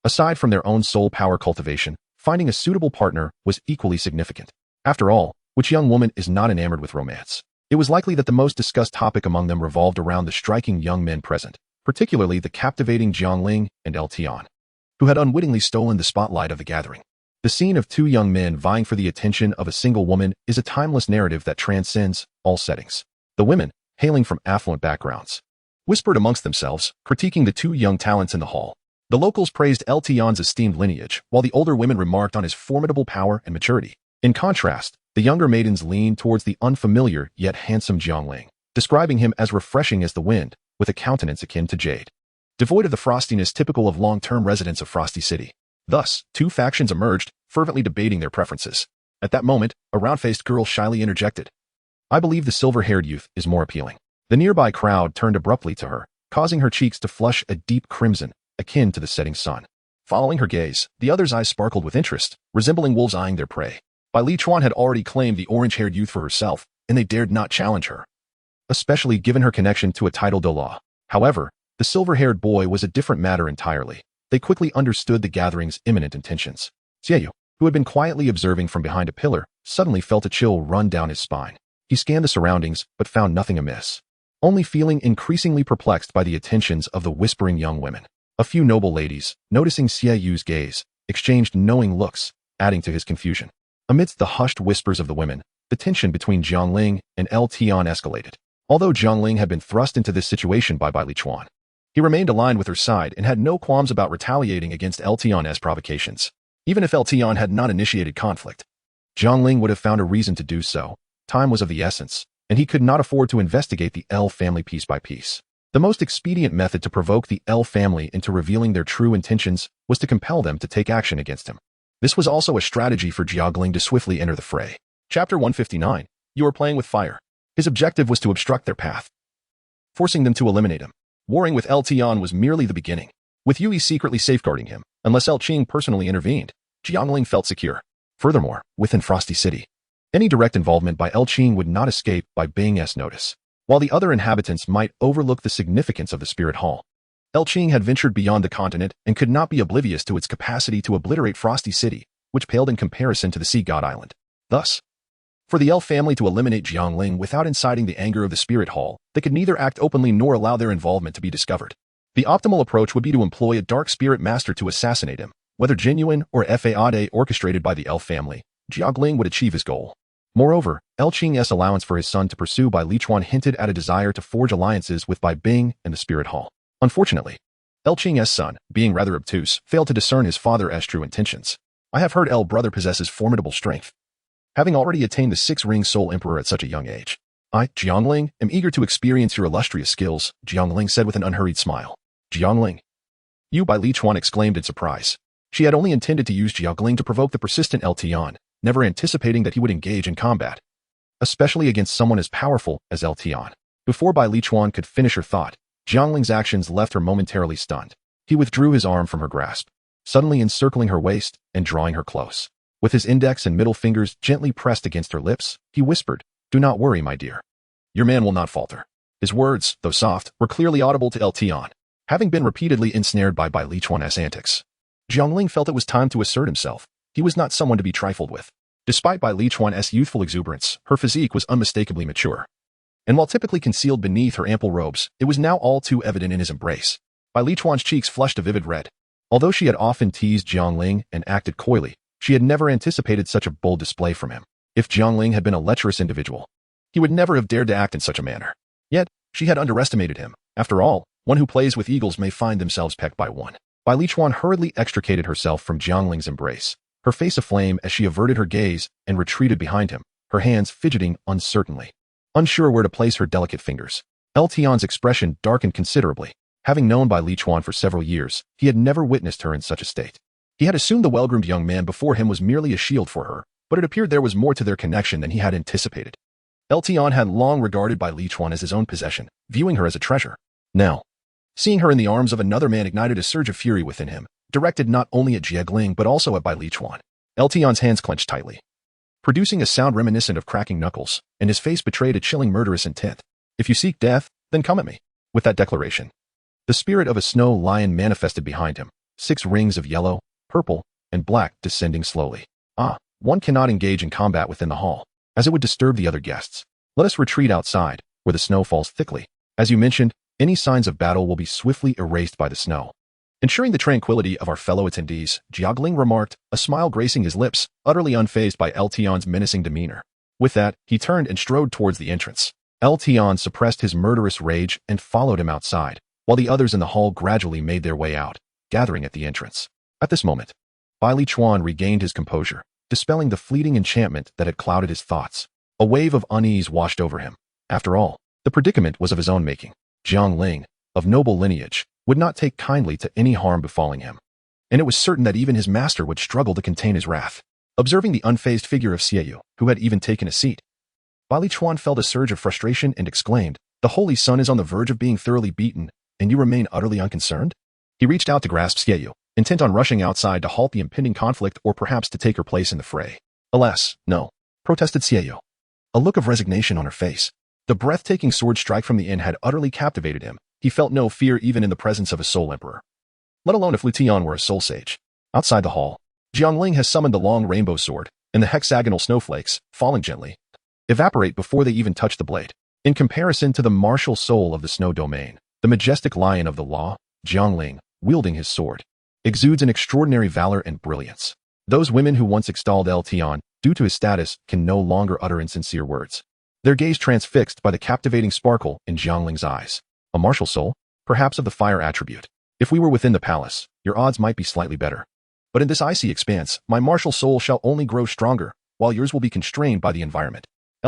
aside from their own soul power cultivation, finding a suitable partner was equally significant. After all, which young woman is not enamored with romance? It was likely that the most discussed topic among them revolved around the striking young men present, particularly the captivating Jiang Ling and Tian, who had unwittingly stolen the spotlight of the gathering. The scene of two young men vying for the attention of a single woman is a timeless narrative that transcends all settings. The women, hailing from affluent backgrounds, whispered amongst themselves, critiquing the two young talents in the hall. The locals praised Tian's esteemed lineage, while the older women remarked on his formidable power and maturity. In contrast, the younger maidens leaned towards the unfamiliar yet handsome Jiang Ling, describing him as refreshing as the wind, with a countenance akin to jade, devoid of the frostiness typical of long-term residents of Frosty City. Thus, two factions emerged, fervently debating their preferences. At that moment, a round-faced girl shyly interjected. I believe the silver-haired youth is more appealing. The nearby crowd turned abruptly to her, causing her cheeks to flush a deep crimson, akin to the setting sun. Following her gaze, the others' eyes sparkled with interest, resembling wolves eyeing their prey. Bai Li Chuan had already claimed the orange-haired youth for herself, and they dared not challenge her, especially given her connection to a titled Douluo. However, the silver-haired boy was a different matter entirely. They quickly understood the gathering's imminent intentions. Xiaoyu, who had been quietly observing from behind a pillar, suddenly felt a chill run down his spine. He scanned the surroundings, but found nothing amiss, only feeling increasingly perplexed by the attentions of the whispering young women. A few noble ladies, noticing Xiaoyu's gaze, exchanged knowing looks, adding to his confusion. Amidst the hushed whispers of the women, the tension between Jiang Ling and Tian escalated. Although Jiang Ling had been thrust into this situation by Bai Li Chuan, he remained aligned with her side and had no qualms about retaliating against Tian's provocations. Even if Tian had not initiated conflict, Jiang Ling would have found a reason to do so. Time was of the essence, and he could not afford to investigate the L family piece by piece. The most expedient method to provoke the L family into revealing their true intentions was to compel them to take action against him. This was also a strategy for Jiang Ling to swiftly enter the fray. Chapter 159. You are playing with fire. His objective was to obstruct their path, forcing them to eliminate him. Warring with Tian was merely the beginning. With Yui secretly safeguarding him, unless Qing personally intervened, Jiang Ling felt secure. Furthermore, within Frosty City, any direct involvement by Qing would not escape by Bing's notice. While the other inhabitants might overlook the significance of the Spirit Hall, Qing had ventured beyond the continent and could not be oblivious to its capacity to obliterate Frosty City, which paled in comparison to the Sea God Island. Thus, for the L family to eliminate Jiang Ling without inciting the anger of the Spirit Hall, they could neither act openly nor allow their involvement to be discovered. The optimal approach would be to employ a dark spirit master to assassinate him. Whether genuine or fade orchestrated by the L family, Jiang Ling would achieve his goal. Moreover, Qing's allowance for his son to pursue Bai Lichuan hinted at a desire to forge alliances with Bai Bing and the Spirit Hall. Unfortunately, Qing's son, being rather obtuse, failed to discern his father's true intentions. I have heard brother possesses formidable strength, having already attained the 6-ring Soul Emperor at such a young age. I, Jiang Ling, am eager to experience your illustrious skills, Jiang Ling said with an unhurried smile. Jiang Ling. You, Bai Lichuan exclaimed in surprise. She had only intended to use Jiang Ling to provoke the persistent Tian, never anticipating that he would engage in combat, especially against someone as powerful as Tian. Before Bai Lichuan could finish her thought, Jiang Ling's actions left her momentarily stunned. He withdrew his arm from her grasp, suddenly encircling her waist and drawing her close. With his index and middle fingers gently pressed against her lips, he whispered, "Do not worry, my dear. Your man will not falter." His words, though soft, were clearly audible to Tian. Having been repeatedly ensnared by Bai Lichuan's antics, Jiang Ling felt it was time to assert himself. He was not someone to be trifled with. Despite Bai Lichuan's youthful exuberance, her physique was unmistakably mature. And while typically concealed beneath her ample robes, it was now all too evident in his embrace. Bai Lichuan's cheeks flushed a vivid red. Although she had often teased Jiang Ling and acted coyly, she had never anticipated such a bold display from him. If Jiang Ling had been a lecherous individual, he would never have dared to act in such a manner. Yet, she had underestimated him. After all, one who plays with eagles may find themselves pecked by one. Bai Lichuan hurriedly extricated herself from Jiang Ling's embrace, her face aflame as she averted her gaze and retreated behind him, her hands fidgeting uncertainly, unsure where to place her delicate fingers. Tian's expression darkened considerably. Having known Bai Lichuan for several years, he had never witnessed her in such a state. He had assumed the well-groomed young man before him was merely a shield for her, but it appeared there was more to their connection than he had anticipated. Tian had long regarded Bai Lichuan as his own possession, viewing her as a treasure. Now, seeing her in the arms of another man ignited a surge of fury within him, directed not only at Jiang Ling but also at Bai Lichuan. Tian's hands clenched tightly, producing a sound reminiscent of cracking knuckles, and his face betrayed a chilling murderous intent. "If you seek death, then come at me." With that declaration, the spirit of a snow lion manifested behind him, 6 rings of yellow, purple, and black descending slowly. One cannot engage in combat within the hall, as it would disturb the other guests. Let us retreat outside, where the snow falls thickly. As you mentioned, any signs of battle will be swiftly erased by the snow. Ensuring the tranquility of our fellow attendees, Jiang Ling remarked, a smile gracing his lips, utterly unfazed by Tian's menacing demeanor. With that, he turned and strode towards the entrance. Tian suppressed his murderous rage and followed him outside, while the others in the hall gradually made their way out, gathering at the entrance. At this moment, Bai Lichuan regained his composure, dispelling the fleeting enchantment that had clouded his thoughts. A wave of unease washed over him. After all, the predicament was of his own making. Jiang Ling, of noble lineage, would not take kindly to any harm befalling him, and it was certain that even his master would struggle to contain his wrath. Observing the unfazed figure of Xiaoyu, who had even taken a seat, Bai Lichuan felt a surge of frustration and exclaimed, "The Holy Sun is on the verge of being thoroughly beaten, and you remain utterly unconcerned?" He reached out to grasp Xiaoyu, intent on rushing outside to halt the impending conflict or perhaps to take her place in the fray. "Alas, no," protested Xiaoyu, a look of resignation on her face. The breathtaking sword strike from the inn had utterly captivated him. He felt no fear even in the presence of a soul emperor, let alone if Lu Tian were a soul sage. Outside the hall, Jiang Ling has summoned the long rainbow sword, and the hexagonal snowflakes, falling gently, evaporate before they even touch the blade. In comparison to the martial soul of the snow domain, the majestic lion of the law, Jiang Ling, wielding his sword, exudes an extraordinary valor and brilliance. Those women who once extolled Tian, due to his status, can no longer utter insincere words, their gaze transfixed by the captivating sparkle in Jiang Ling's eyes. A martial soul, perhaps of the fire attribute. If we were within the palace, your odds might be slightly better. But in this icy expanse, my martial soul shall only grow stronger, while yours will be constrained by the environment.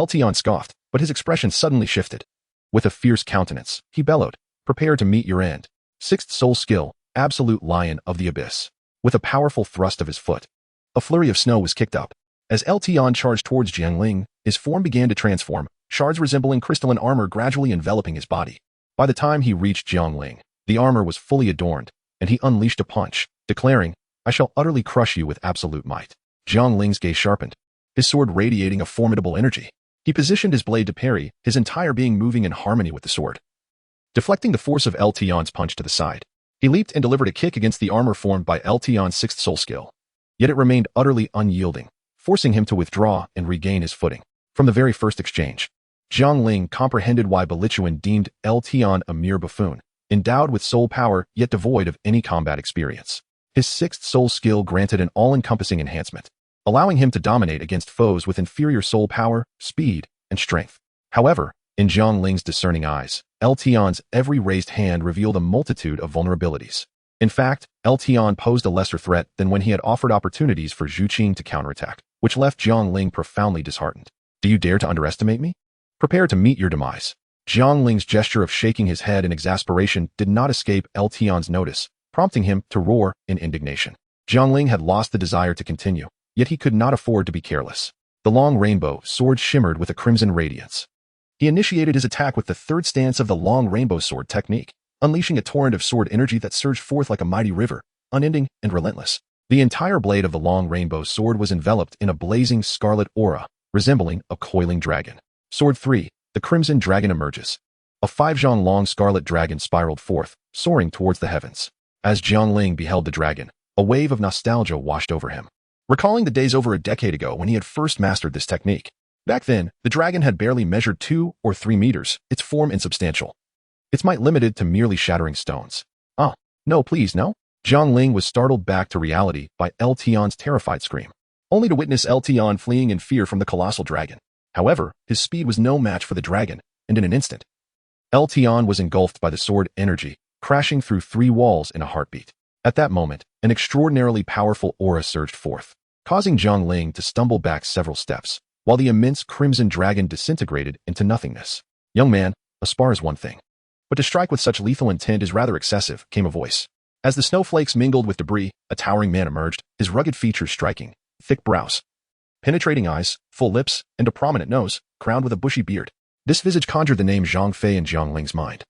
Tian scoffed, but his expression suddenly shifted. With a fierce countenance, he bellowed, "Prepare to meet your end." 6th soul skill, absolute lion of the abyss. With a powerful thrust of his foot, a flurry of snow was kicked up. As Tian charged towards Jiang Ling, his form began to transform, shards resembling crystalline armor gradually enveloping his body. By the time he reached Jiang Ling, the armor was fully adorned, and he unleashed a punch, declaring, "I shall utterly crush you with absolute might." Jiang Ling's gaze sharpened, his sword radiating a formidable energy. He positioned his blade to parry, his entire being moving in harmony with the sword. Deflecting the force of Tian's punch to the side, he leaped and delivered a kick against the armor formed by Tian's 6th soul skill. Yet it remained utterly unyielding, forcing him to withdraw and regain his footing. From the very first exchange, Jiang Ling comprehended why Bai Lichuan deemed Tian a mere buffoon, endowed with soul power yet devoid of any combat experience. His 6th soul skill granted an all-encompassing enhancement, allowing him to dominate against foes with inferior soul power, speed, and strength. However, in Jiang Ling's discerning eyes, Eltion's every raised hand revealed a multitude of vulnerabilities. In fact, Eltion posed a lesser threat than when he had offered opportunities for Zhu Qing to counterattack, which left Jiang Ling profoundly disheartened. Do you dare to underestimate me? Prepare to meet your demise. Jiang Ling's gesture of shaking his head in exasperation did not escape Eltion's notice, prompting him to roar in indignation. Jiang Ling had lost the desire to continue, yet he could not afford to be careless. The long rainbow sword shimmered with a crimson radiance. He initiated his attack with the third stance of the long rainbow sword technique, unleashing a torrent of sword energy that surged forth like a mighty river, unending and relentless. The entire blade of the long rainbow sword was enveloped in a blazing scarlet aura, resembling a coiling dragon. Sword 3, the crimson dragon emerges. A 5-zhang-long scarlet dragon spiraled forth, soaring towards the heavens. As Jiang Ling beheld the dragon, a wave of nostalgia washed over him, recalling the days over a decade ago when he had first mastered this technique. Back then, the dragon had barely measured 2 or 3 meters, its form insubstantial, its might limited to merely shattering stones. Ah, no, please, no. Jiang Ling was startled back to reality by Eltion's terrified scream, only to witness Eltion fleeing in fear from the colossal dragon. However, his speed was no match for the dragon, and in an instant, Eltion was engulfed by the sword energy, crashing through 3 walls in a heartbeat. At that moment, an extraordinarily powerful aura surged forth, causing Jiang Ling to stumble back several steps, while the immense crimson dragon disintegrated into nothingness. Young man, a spar is one thing, but to strike with such lethal intent is rather excessive, came a voice. As the snowflakes mingled with debris, a towering man emerged, his rugged features striking, thick brows, penetrating eyes, full lips, and a prominent nose, crowned with a bushy beard. This visage conjured the name Zhang Fei in Jiang Ling's mind.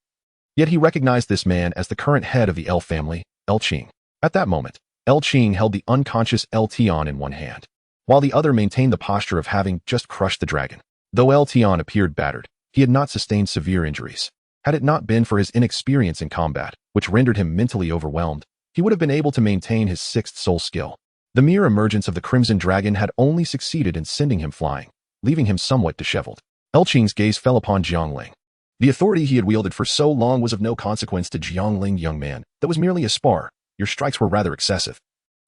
Yet he recognized this man as the current head of the El family, El Qing. At that moment, El Qing held the unconscious Eltion in one hand, while the other maintained the posture of having just crushed the dragon. Though Eltion appeared battered, he had not sustained severe injuries. Had it not been for his inexperience in combat, which rendered him mentally overwhelmed, he would have been able to maintain his 6th soul skill. The mere emergence of the crimson dragon had only succeeded in sending him flying, leaving him somewhat disheveled. El Qing's gaze fell upon Jiang Ling. The authority he had wielded for so long was of no consequence to Jiang Ling. Young man, that was merely a spar. Your strikes were rather excessive.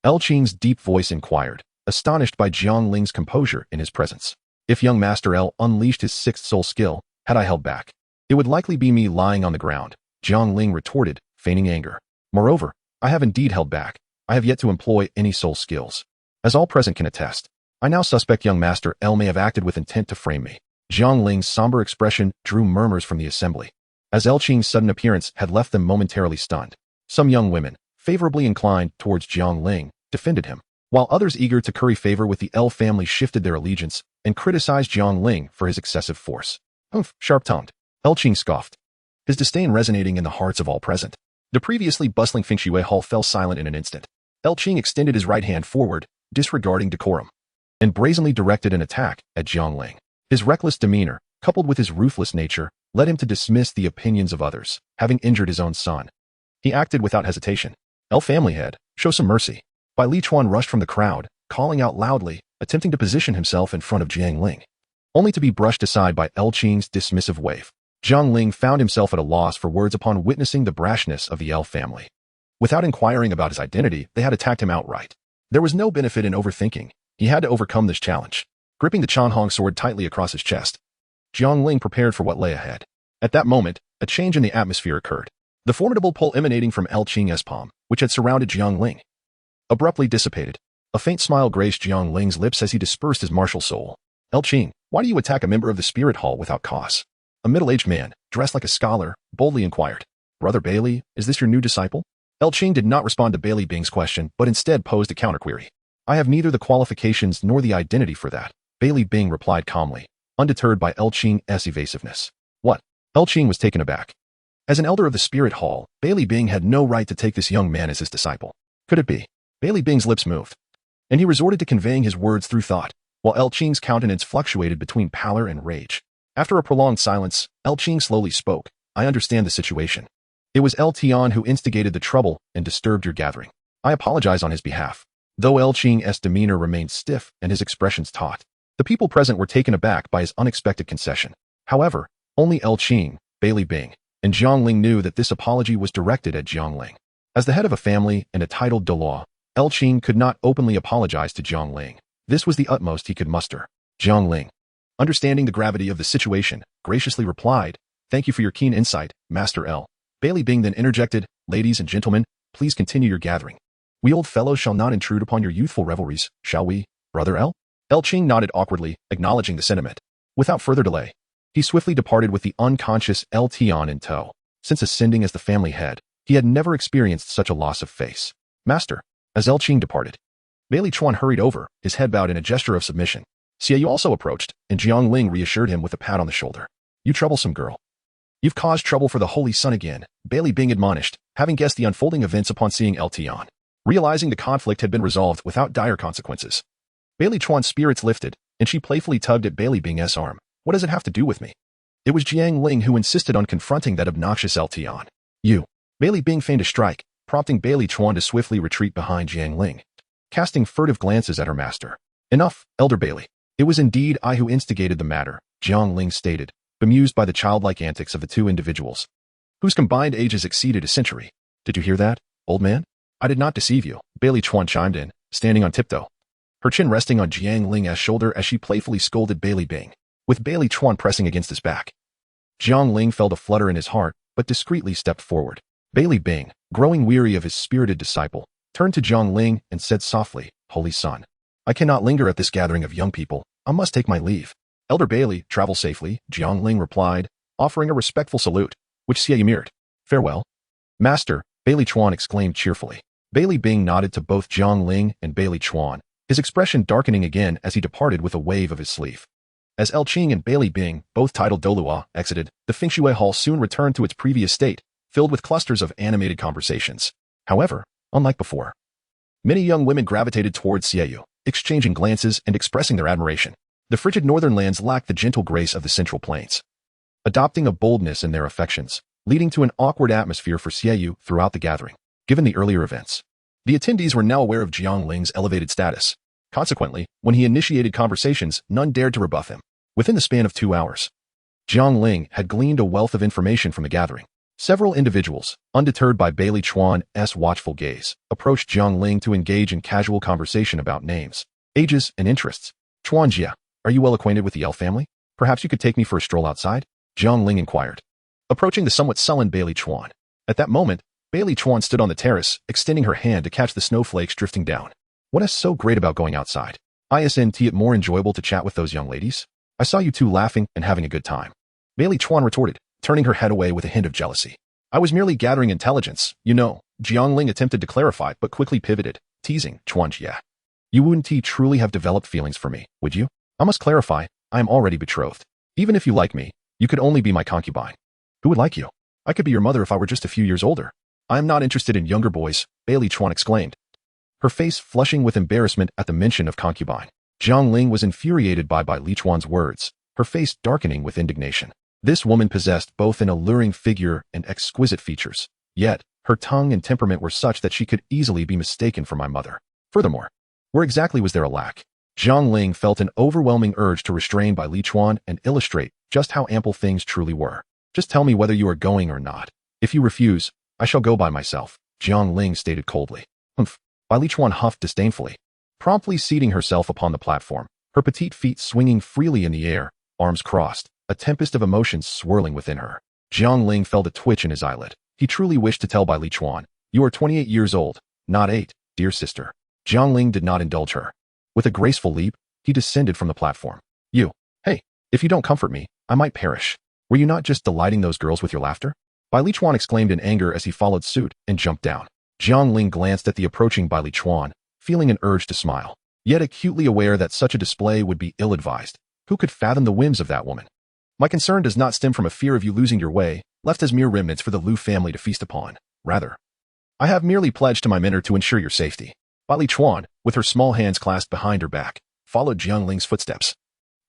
El Qing's deep voice inquired, astonished by Jiang Ling's composure in his presence. If young Master El unleashed his 6th soul skill, had I held back, it would likely be me lying on the ground, Jiang Ling retorted, feigning anger. Moreover, I have indeed held back. I have yet to employ any soul skills. As all present can attest, I now suspect young Master El may have acted with intent to frame me. Jiang Ling's somber expression drew murmurs from the assembly, as El Qing's sudden appearance had left them momentarily stunned. Some young women, favorably inclined towards Jiang Ling, defended him, while others eager to curry favor with the El family shifted their allegiance and criticized Jiang Ling for his excessive force. Humph, sharp-tongued. El Qing scoffed, his disdain resonating in the hearts of all present. The previously bustling Fengshui hall fell silent in an instant. El Qing extended his right hand forward, disregarding decorum, and brazenly directed an attack at Jiang Ling. His reckless demeanor, coupled with his ruthless nature, led him to dismiss the opinions of others, having injured his own son. He acted without hesitation. El family head, show some mercy. Bai Lichuan rushed from the crowd, calling out loudly, attempting to position himself in front of Jiang Ling, only to be brushed aside by El Qing's dismissive wave. Jiang Ling found himself at a loss for words upon witnessing the brashness of the El family. Without inquiring about his identity, they had attacked him outright. There was no benefit in overthinking. He had to overcome this challenge. Gripping the Chanhong sword tightly across his chest, Jiang Ling prepared for what lay ahead. At that moment, a change in the atmosphere occurred. The formidable pull emanating from El Qing's palm, which had surrounded Jiang Ling, abruptly dissipated. A faint smile graced Jiang Ling's lips as he dispersed his martial soul. El Qing, why do you attack a member of the spirit hall without cause? A middle-aged man, dressed like a scholar, boldly inquired. Brother Bailey, is this your new disciple? El Qing did not respond to Bailey Bing's question, but instead posed a counterquery. I have neither the qualifications nor the identity for that, Bailey Bing replied calmly, undeterred by El Qing's evasiveness. What? El Qing was taken aback. As an elder of the spirit hall, Bailey Bing had no right to take this young man as his disciple. Could it be? Bailey Bing's lips moved, and he resorted to conveying his words through thought, while El Qing's countenance fluctuated between pallor and rage. After a prolonged silence, El Qing slowly spoke. I understand the situation. It was Eltion who instigated the trouble and disturbed your gathering. I apologize on his behalf. Though El Qing's demeanor remained stiff and his expressions taut, the people present were taken aback by his unexpected concession. However, only El Qing, Bailey Bing, and Jiang Ling knew that this apology was directed at Jiang Ling. As the head of a family and a titled Douluo, El Qing could not openly apologize to Jiang Ling. This was the utmost he could muster. Jiang Ling, understanding the gravity of the situation, graciously replied, "Thank you for your keen insight, Master L." Bailey Bing then interjected, "Ladies and gentlemen, please continue your gathering. We old fellows shall not intrude upon your youthful revelries, shall we, Brother L?" El Qing nodded awkwardly, acknowledging the sentiment. Without further delay, he swiftly departed with the unconscious El Tian in tow. Since ascending as the family head, he had never experienced such a loss of face. "Master." As El Qing departed, Bailey Chuan hurried over, his head bowed in a gesture of submission. Xiaoyu also approached, and Jiang Ling reassured him with a pat on the shoulder. "You troublesome girl. You've caused trouble for the Holy Sun again," Bailey Bing admonished, having guessed the unfolding events upon seeing El Tian. Realizing the conflict had been resolved without dire consequences, Bailey Chuan's spirits lifted, and she playfully tugged at Bailey Bing's arm. "What does it have to do with me?" It was Jiang Ling who insisted on confronting that obnoxious El Tian. "You." Bailey Bing feigned a strike, prompting Bailey Chuan to swiftly retreat behind Jiang Ling, casting furtive glances at her master. "Enough, Elder Bailey. It was indeed I who instigated the matter," Jiang Ling stated, bemused by the childlike antics of the two individuals, whose combined ages exceeded a century. "Did you hear that, old man?" "I did not deceive you," Bailey Chuan chimed in, standing on tiptoe, her chin resting on Jiang Ling's shoulder as she playfully scolded Bailey Bing, with Bailey Chuan pressing against his back. Jiang Ling felt a flutter in his heart, but discreetly stepped forward. Bailey Bing, growing weary of his spirited disciple, turned to Jiang Ling and said softly, "Holy Son, I cannot linger at this gathering of young people. I must take my leave." "Elder Bailey, travel safely," Jiang Ling replied, offering a respectful salute, which Xiaoyu mirrored. "Farewell." "Master," Bailey Chuan exclaimed cheerfully. Bailey Bing nodded to both Jiang Ling and Bailey Chuan, his expression darkening again as he departed with a wave of his sleeve. As El Qing and Bailey Bing, both titled Douluo, exited, the Fengshui Hall soon returned to its previous state, filled with clusters of animated conversations. However, unlike before, many young women gravitated towards Xiaoyu, exchanging glances and expressing their admiration. The frigid northern lands lacked the gentle grace of the central plains, adopting a boldness in their affections, leading to an awkward atmosphere for Xiaoyu throughout the gathering. Given the earlier events, the attendees were now aware of Jiang Ling's elevated status. Consequently, when he initiated conversations, none dared to rebuff him. Within the span of 2 hours, Jiang Ling had gleaned a wealth of information from the gathering. Several individuals, undeterred by Bailey Chuan's watchful gaze, approached Jiang Ling to engage in casual conversation about names, ages, and interests. "Chuan Jia, are you well acquainted with the L family? Perhaps you could take me for a stroll outside?" Jiang Ling inquired, approaching the somewhat sullen Bailey Chuan. At that moment, Bailey Chuan stood on the terrace, extending her hand to catch the snowflakes drifting down. "What is so great about going outside? Isn't it more enjoyable to chat with those young ladies? I saw you two laughing and having a good time." Bailey Chuan retorted, turning her head away with a hint of jealousy. "I was merely gathering intelligence, you know." Jiang Ling attempted to clarify but quickly pivoted, teasing, "Chuan Jia, you wouldn't truly have developed feelings for me, would you? I must clarify, I am already betrothed. Even if you like me, you could only be my concubine." "Who would like you? I could be your mother if I were just a few years older." "I am not interested in younger boys," Bailey Chuan exclaimed, her face flushing with embarrassment at the mention of concubine. Jiang Ling was infuriated by Li Chuan's words, her face darkening with indignation. This woman possessed both an alluring figure and exquisite features, yet her tongue and temperament were such that she could easily be mistaken for my mother. Furthermore, where exactly was there a lack? Jiang Ling felt an overwhelming urge to restrain Li Chuan and illustrate just how ample things truly were. "Just tell me whether you are going or not. If you refuse, I shall go by myself," Jiang Ling stated coldly. "Humph." Li Chuan huffed disdainfully, promptly seating herself upon the platform, her petite feet swinging freely in the air, arms crossed, a tempest of emotions swirling within her. Jiang Ling felt a twitch in his eyelid. He truly wished to tell Li Chuan, "You are 28 years old, not 8, dear sister." Jiang Ling did not indulge her. With a graceful leap, he descended from the platform. Hey, if you don't comfort me, I might perish. Were you not just delighting those girls with your laughter?" Li Chuan exclaimed in anger as he followed suit and jumped down. Jiang Ling glanced at the approaching Li Chuan, feeling an urge to smile, yet acutely aware that such a display would be ill-advised. Who could fathom the whims of that woman? "My concern does not stem from a fear of you losing your way, left as mere remnants for the Liu family to feast upon. Rather, I have merely pledged to my mentor to ensure your safety." Li Chuan, with her small hands clasped behind her back, followed Jiang Ling's footsteps.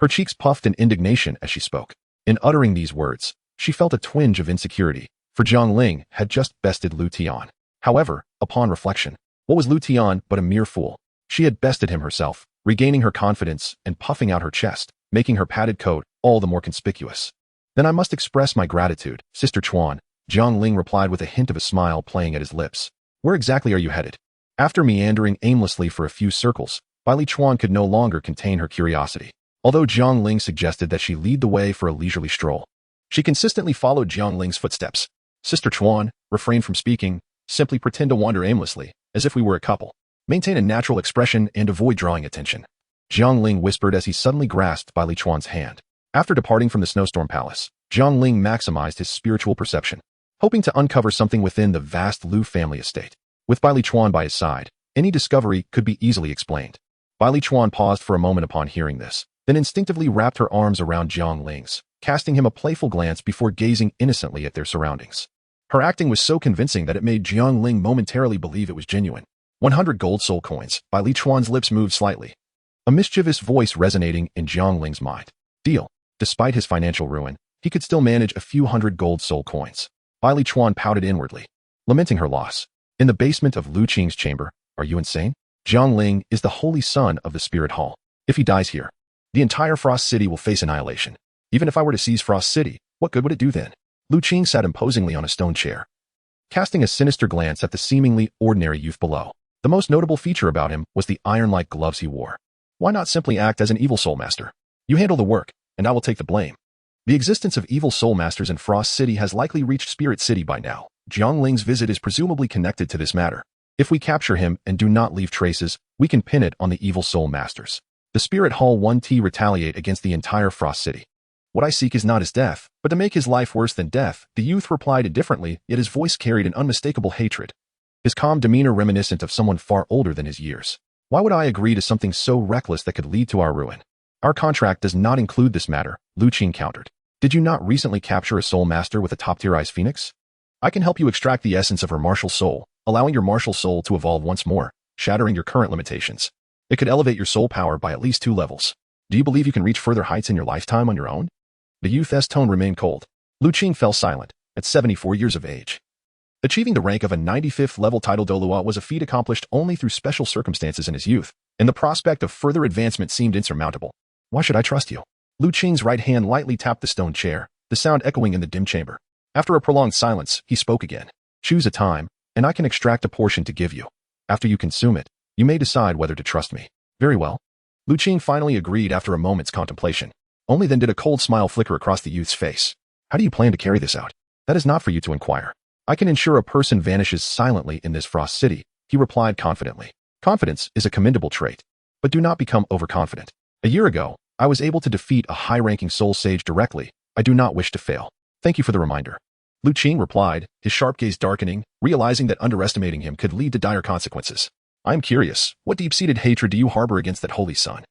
Her cheeks puffed in indignation as she spoke. In uttering these words, she felt a twinge of insecurity, for Jiang Ling had just bested Liu Tian. However, upon reflection, what was Liu Tian but a mere fool? She had bested him herself, regaining her confidence and puffing out her chest, making her padded coat all the more conspicuous. "Then I must express my gratitude, Sister Chuan," Jiang Ling replied with a hint of a smile playing at his lips. "Where exactly are you headed?" After meandering aimlessly for a few circles, Bai Chuan could no longer contain her curiosity. Although Jiang Ling suggested that she lead the way for a leisurely stroll, she consistently followed Jiang Ling's footsteps. Sister Chuan, refrain from speaking, simply pretend to wander aimlessly, as if we were a couple. Maintain a natural expression and avoid drawing attention. Jiang Ling whispered as he suddenly grasped Bai Chuan's hand. After departing from the Snowstorm Palace, Jiang Ling maximized his spiritual perception, hoping to uncover something within the vast Lu family estate. With Bai Chuan by his side, any discovery could be easily explained. Bai Chuan paused for a moment upon hearing this, then instinctively wrapped her arms around Jiang Ling's, casting him a playful glance before gazing innocently at their surroundings. Her acting was so convincing that it made Jiang Ling momentarily believe it was genuine. 100 gold soul coins. Bai Chuan's lips moved slightly, a mischievous voice resonating in Jiang Ling's mind. Deal. Despite his financial ruin, he could still manage a few hundred gold soul coins. Bai Chuan pouted inwardly, lamenting her loss. In the basement of Lu Qing's chamber, are you insane? Jiang Ling is the holy son of the Spirit Hall. If he dies here, the entire Frost City will face annihilation. Even if I were to seize Frost City, what good would it do then? Lu Qing sat imposingly on a stone chair, casting a sinister glance at the seemingly ordinary youth below. The most notable feature about him was the iron-like gloves he wore. Why not simply act as an evil soul master? You handle the work, and I will take the blame. The existence of evil soul masters in Frost City has likely reached Spirit City by now. Jiang Ling's visit is presumably connected to this matter. If we capture him and do not leave traces, we can pin it on the evil soul masters. The Spirit Hall 1T retaliate against the entire Frost City. What I seek is not his death, but to make his life worse than death. The youth replied indifferently, yet his voice carried an unmistakable hatred. His calm demeanor reminiscent of someone far older than his years. Why would I agree to something so reckless that could lead to our ruin? Our contract does not include this matter, Lu Qing countered. Did you not recently capture a soul master with a top-tier ice phoenix? I can help you extract the essence of her martial soul, allowing your martial soul to evolve once more, shattering your current limitations. It could elevate your soul power by at least 2 levels. Do you believe you can reach further heights in your lifetime on your own? The youth's tone remained cold. Lu Qing fell silent, at 74 years of age. Achieving the rank of a 95th level title Douluo was a feat accomplished only through special circumstances in his youth, and the prospect of further advancement seemed insurmountable. Why should I trust you? Lu Qing's right hand lightly tapped the stone chair, the sound echoing in the dim chamber. After a prolonged silence, he spoke again. Choose a time, and I can extract a portion to give you. After you consume it, you may decide whether to trust me. Very well. Lu Qing finally agreed after a moment's contemplation. Only then did a cold smile flicker across the youth's face. How do you plan to carry this out? That is not for you to inquire. I can ensure a person vanishes silently in this Frost City, he replied confidently. Confidence is a commendable trait, but do not become overconfident. A year ago, I was able to defeat a high-ranking soul sage directly. I do not wish to fail. Thank you for the reminder. Lu Qing replied, his sharp gaze darkening, realizing that underestimating him could lead to dire consequences. I am curious, what deep-seated hatred do you harbor against that holy son?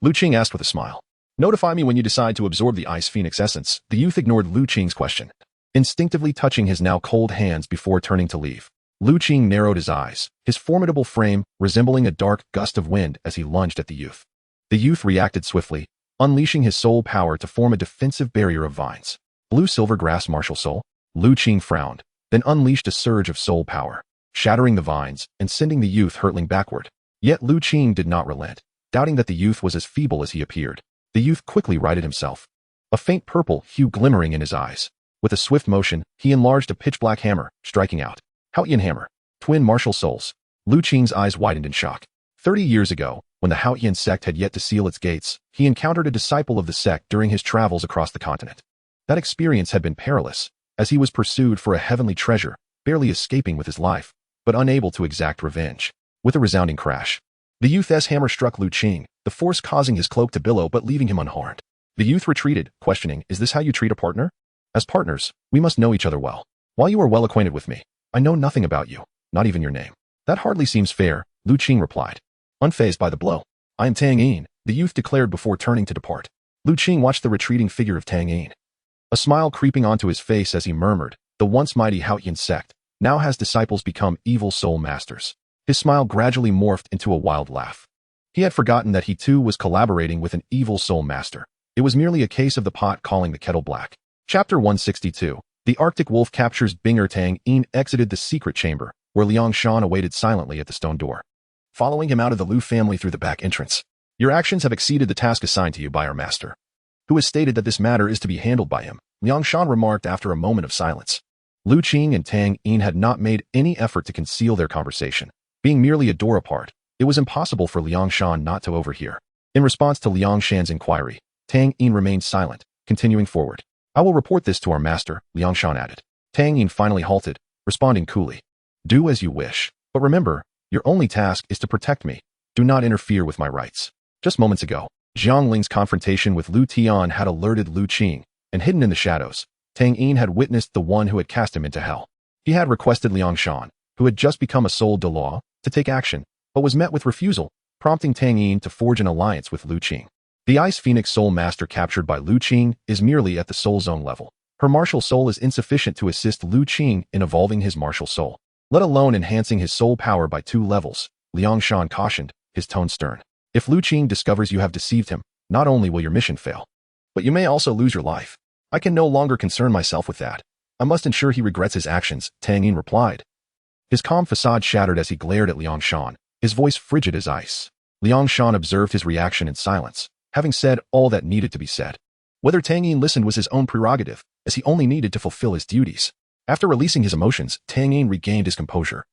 Lu Qing asked with a smile. Notify me when you decide to absorb the Ice Phoenix essence. The youth ignored Lu Qing's question, instinctively touching his now cold hands before turning to leave. Lu Qing narrowed his eyes, his formidable frame resembling a dark gust of wind as he lunged at the youth. The youth reacted swiftly, unleashing his soul power to form a defensive barrier of vines. Blue-silver grass martial soul? Lu Qing frowned, then unleashed a surge of soul power, shattering the vines and sending the youth hurtling backward. Yet Lu Qing did not relent, doubting that the youth was as feeble as he appeared. The youth quickly righted himself, a faint purple hue glimmering in his eyes. With a swift motion, he enlarged a pitch-black hammer, striking out. Haotian hammer. Twin martial souls. Lu Qing's eyes widened in shock. 30 years ago, when the Haotian sect had yet to seal its gates, he encountered a disciple of the sect during his travels across the continent. That experience had been perilous, as he was pursued for a heavenly treasure, barely escaping with his life, but unable to exact revenge. With a resounding crash, the youth's hammer struck Lu Qing, the force causing his cloak to billow but leaving him unharmed. The youth retreated, questioning, is this how you treat a partner? As partners, we must know each other well. While you are well acquainted with me, I know nothing about you, not even your name. That hardly seems fair, Lu Qing replied. Unfazed by the blow. I am Tang Yin, the youth declared before turning to depart. Lu Qing watched the retreating figure of Tang Yin, a smile creeping onto his face as he murmured, the once mighty Haotian sect now has disciples become evil soul masters. His smile gradually morphed into a wild laugh. He had forgotten that he too was collaborating with an evil soul master. It was merely a case of the pot calling the kettle black. Chapter 162. The Arctic Wolf captures Binger. Tang Yin exited the secret chamber, where Liang Shan awaited silently at the stone door, following him out of the Lu family through the back entrance. Your actions have exceeded the task assigned to you by our master, who has stated that this matter is to be handled by him, Liang Shan remarked after a moment of silence. Lu Qing and Tang Yin had not made any effort to conceal their conversation. Being merely a door apart, It was impossible for Liang Shan not to overhear. In response to Liang Shan's inquiry, Tang Yin remained silent, continuing forward. I will report this to our master, Liang Shan added. Tang Yin finally halted, responding coolly. Do as you wish, but remember, your only task is to protect me. Do not interfere with my rights. Just moments ago, Jiang Ling's confrontation with Lu Tian had alerted Lu Qing, and hidden in the shadows, Tang Yin had witnessed the one who had cast him into hell. He had requested Liang Shan, who had just become a soul Douluo, to take action, but was met with refusal, prompting Tang Yin to forge an alliance with Lu Qing. The Ice Phoenix Soul Master captured by Lu Qing is merely at the Soul Zone level. Her martial soul is insufficient to assist Lu Qing in evolving his martial soul, let alone enhancing his soul power by 2 levels, Liang Shan cautioned, his tone stern. If Lu Qing discovers you have deceived him, not only will your mission fail, but you may also lose your life. I can no longer concern myself with that. I must ensure he regrets his actions, Tang Yin replied. His calm facade shattered as he glared at Liang Shan, his voice frigid as ice. Liang Shan observed his reaction in silence, having said all that needed to be said. Whether Tang Yin listened was his own prerogative, as he only needed to fulfill his duties. After releasing his emotions, Tang Yin regained his composure,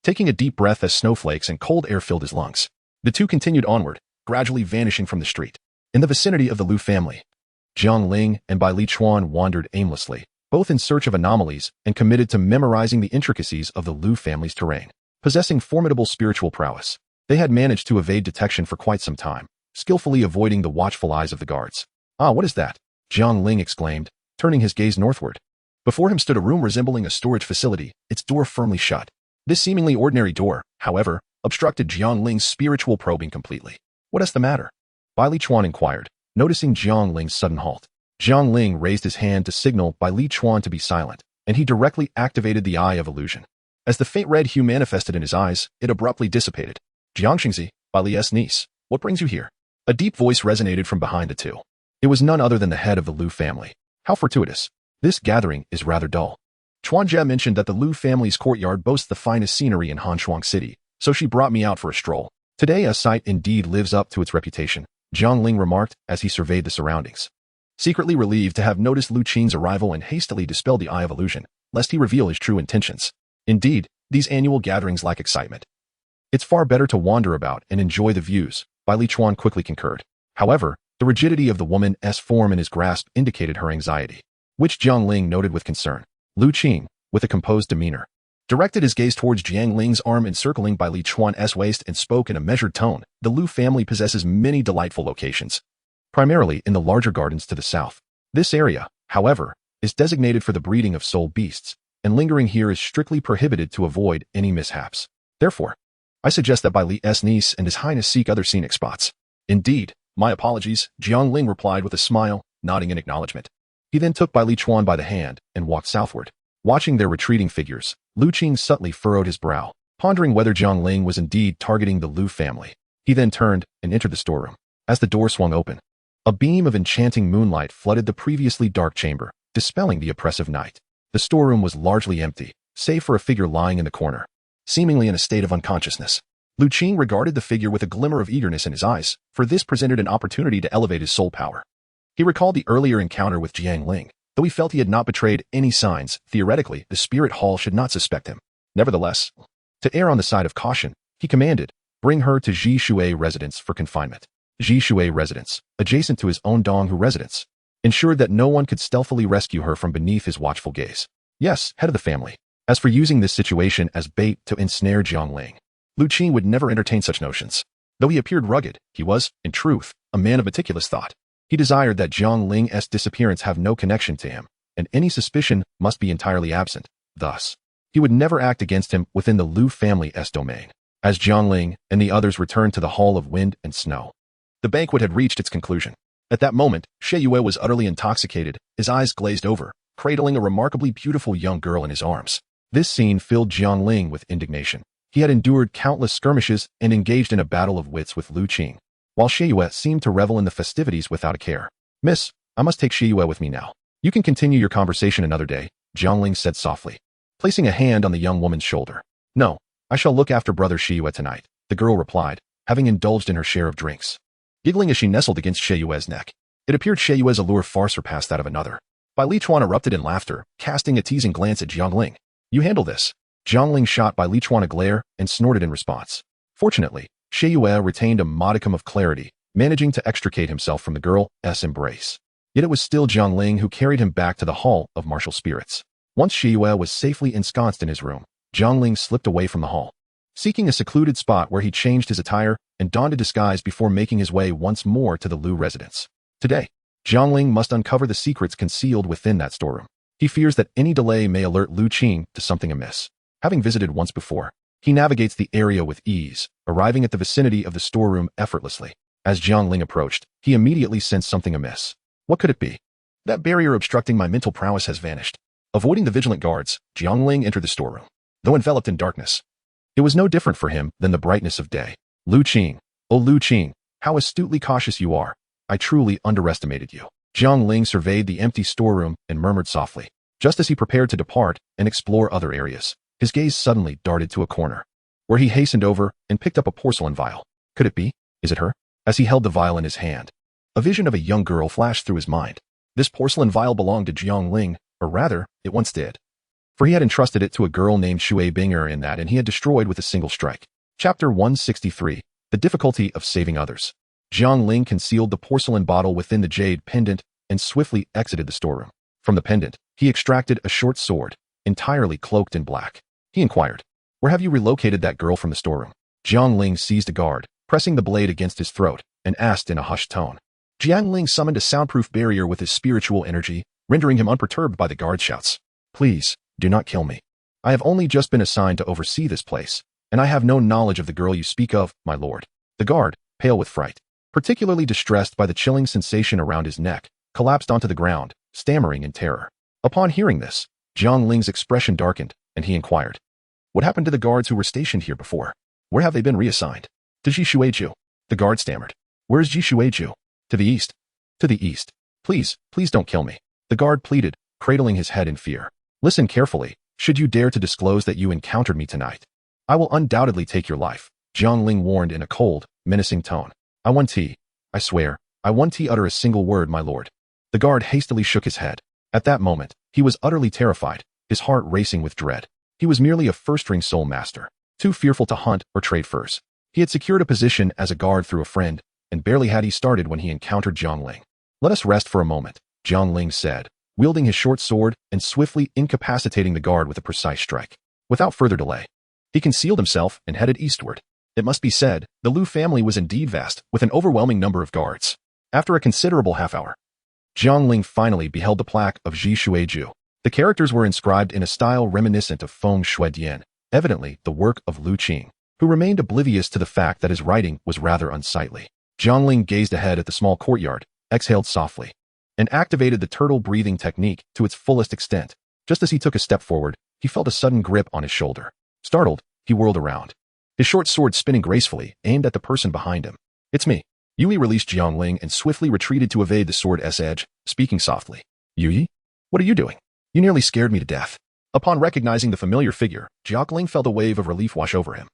taking a deep breath as snowflakes and cold air filled his lungs. The two continued onward, gradually vanishing from the street. In the vicinity of the Lu family, Jiang Ling and Bai Li Chuan wandered aimlessly, both in search of anomalies and committed to memorizing the intricacies of the Lu family's terrain. Possessing formidable spiritual prowess, they had managed to evade detection for quite some time, skillfully avoiding the watchful eyes of the guards. Ah, what is that? Jiang Ling exclaimed, turning his gaze northward. Before him stood a room resembling a storage facility, its door firmly shut. This seemingly ordinary door, however, obstructed Jiang Ling's spiritual probing completely. What is the matter? Bai Li Chuan inquired, noticing Jiang Ling's sudden halt. Jiang Ling raised his hand to signal Bai Li Chuan to be silent, and he directly activated the Eye of Illusion. As the faint red hue manifested in his eyes, it abruptly dissipated. Jiang Xingzi, Bai Li's niece, what brings you here? A deep voice resonated from behind the two. It was none other than the head of the Lu family. How fortuitous. This gathering is rather dull. Chuan Jie mentioned that the Lu family's courtyard boasts the finest scenery in Hanshuang City, so she brought me out for a stroll. Today a sight indeed lives up to its reputation, Jiang Ling remarked as he surveyed the surroundings. Secretly relieved to have noticed Lu Qing's arrival and hastily dispelled the Eye of Illusion, lest he reveal his true intentions. Indeed, these annual gatherings lack excitement. It's far better to wander about and enjoy the views, Bai Li Chuan quickly concurred. However, the rigidity of the woman's form in his grasp indicated her anxiety, which Jiang Ling noted with concern. Lu Qing, with a composed demeanor, directed his gaze towards Jiang Ling's arm encircling Bai Li Chuan's waist and spoke in a measured tone. The Lu family possesses many delightful locations, primarily in the larger gardens to the south. This area, however, is designated for the breeding of soul beasts, and lingering here is strictly prohibited to avoid any mishaps. Therefore, I suggest that Bai Li's niece and His Highness seek other scenic spots. Indeed, my apologies, Jiang Ling replied with a smile, nodding in acknowledgement. He then took Bai Li Chuan by the hand and walked southward. Watching their retreating figures, Lu Qing subtly furrowed his brow, pondering whether Jiang Ling was indeed targeting the Lu family. He then turned and entered the storeroom. As the door swung open, a beam of enchanting moonlight flooded the previously dark chamber, dispelling the oppressive night. The storeroom was largely empty, save for a figure lying in the corner, seemingly in a state of unconsciousness. Lu Qing regarded the figure with a glimmer of eagerness in his eyes, for this presented an opportunity to elevate his soul power. He recalled the earlier encounter with Jiang Ling. Though he felt he had not betrayed any signs, theoretically, the spirit hall should not suspect him. Nevertheless, to err on the side of caution, he commanded, bring her to Ji Shui residence for confinement. Ji Shui residence, adjacent to his own Donghu residence, ensured that no one could stealthily rescue her from beneath his watchful gaze. Yes, head of the family. As for using this situation as bait to ensnare Jiang Ling, Lu Qing would never entertain such notions. Though he appeared rugged, he was, in truth, a man of meticulous thought. He desired that Jiang Ling's disappearance have no connection to him, and any suspicion must be entirely absent. Thus, he would never act against him within the Lu family's domain. As Jiang Ling and the others returned to the Hall of Wind and Snow, the banquet had reached its conclusion. At that moment, Xie Yue was utterly intoxicated, his eyes glazed over, cradling a remarkably beautiful young girl in his arms. This scene filled Jiang Ling with indignation. He had endured countless skirmishes and engaged in a battle of wits with Lu Qing, while Xie Yue seemed to revel in the festivities without a care. Miss, I must take Xie Yue with me now. You can continue your conversation another day, Jiang Ling said softly, placing a hand on the young woman's shoulder. No, I shall look after brother Xie Yue tonight, the girl replied, having indulged in her share of drinks. Giggling as she nestled against Xie Yue's neck, it appeared Xie Yue's allure far surpassed that of another. Bai Li Chuan erupted in laughter, casting a teasing glance at Jiang Ling. You handle this. Jiang Ling shot Bai Li Chuan a glare and snorted in response. Fortunately, Shi Yue retained a modicum of clarity, managing to extricate himself from the girl's embrace. Yet it was still Jiang Ling who carried him back to the hall of martial spirits. Once Shi Yue was safely ensconced in his room, Jiang Ling slipped away from the hall, seeking a secluded spot where he changed his attire and donned a disguise before making his way once more to the Lu residence. Today, Jiang Ling must uncover the secrets concealed within that storeroom. He fears that any delay may alert Lu Qing to something amiss. Having visited once before, he navigates the area with ease, arriving at the vicinity of the storeroom effortlessly. As Jiang Ling approached, he immediately sensed something amiss. What could it be? That barrier obstructing my mental prowess has vanished. Avoiding the vigilant guards, Jiang Ling entered the storeroom. Though enveloped in darkness, it was no different for him than the brightness of day. Lu Qing, oh Lu Qing, how astutely cautious you are. I truly underestimated you. Jiang Ling surveyed the empty storeroom and murmured softly. Just as he prepared to depart and explore other areas, his gaze suddenly darted to a corner, where he hastened over and picked up a porcelain vial. Could it be? Is it her? As he held the vial in his hand, a vision of a young girl flashed through his mind. This porcelain vial belonged to Jiang Ling, or rather, it once did. For he had entrusted it to a girl named Shui Binger in that, and he had destroyed with a single strike. Chapter 163. The Difficulty of Saving Others. Jiang Ling concealed the porcelain bottle within the jade pendant and swiftly exited the storeroom. From the pendant, he extracted a short sword, entirely cloaked in black. He inquired, "Where have you relocated that girl from the storeroom?" Jiang Ling seized a guard, pressing the blade against his throat, and asked in a hushed tone. Jiang Ling summoned a soundproof barrier with his spiritual energy, rendering him unperturbed by the guard's shouts. "Please, do not kill me. I have only just been assigned to oversee this place, and I have no knowledge of the girl you speak of, my lord." The guard, pale with fright, particularly distressed by the chilling sensation around his neck, collapsed onto the ground, stammering in terror. Upon hearing this, Jiang Ling's expression darkened, and he inquired, "What happened to the guards who were stationed here before? Where have they been reassigned?" "To Ji Shueju." The guard stammered. "Where is Ji Shueju?" "To the east." "To the east. Please, please don't kill me." The guard pleaded, cradling his head in fear. "Listen carefully. Should you dare to disclose that you encountered me tonight, I will undoubtedly take your life," Jiang Ling warned in a cold, menacing tone. "I swear, I won't utter a single word, my lord." The guard hastily shook his head. At that moment, he was utterly terrified, his heart racing with dread. He was merely a first-ring soul master, too fearful to hunt or trade furs. He had secured a position as a guard through a friend, and barely had he started when he encountered Jiang Ling. "Let us rest for a moment," Jiang Ling said, wielding his short sword and swiftly incapacitating the guard with a precise strike. Without further delay, he concealed himself and headed eastward. It must be said, the Lu family was indeed vast, with an overwhelming number of guards. After a considerable half-hour, Jiang Ling finally beheld the plaque of Ji Shueju. The characters were inscribed in a style reminiscent of Feng Shuedian, evidently the work of Lu Qing, who remained oblivious to the fact that his writing was rather unsightly. Jiang Ling gazed ahead at the small courtyard, exhaled softly, and activated the turtle breathing technique to its fullest extent. Just as he took a step forward, he felt a sudden grip on his shoulder. Startled, he whirled around, his short sword spinning gracefully, aimed at the person behind him. "It's me." Yui released Jiang Ling and swiftly retreated to evade the sword's edge, speaking softly. "Yui? What are you doing? You nearly scared me to death." Upon recognizing the familiar figure, Jiang Ling felt a wave of relief wash over him.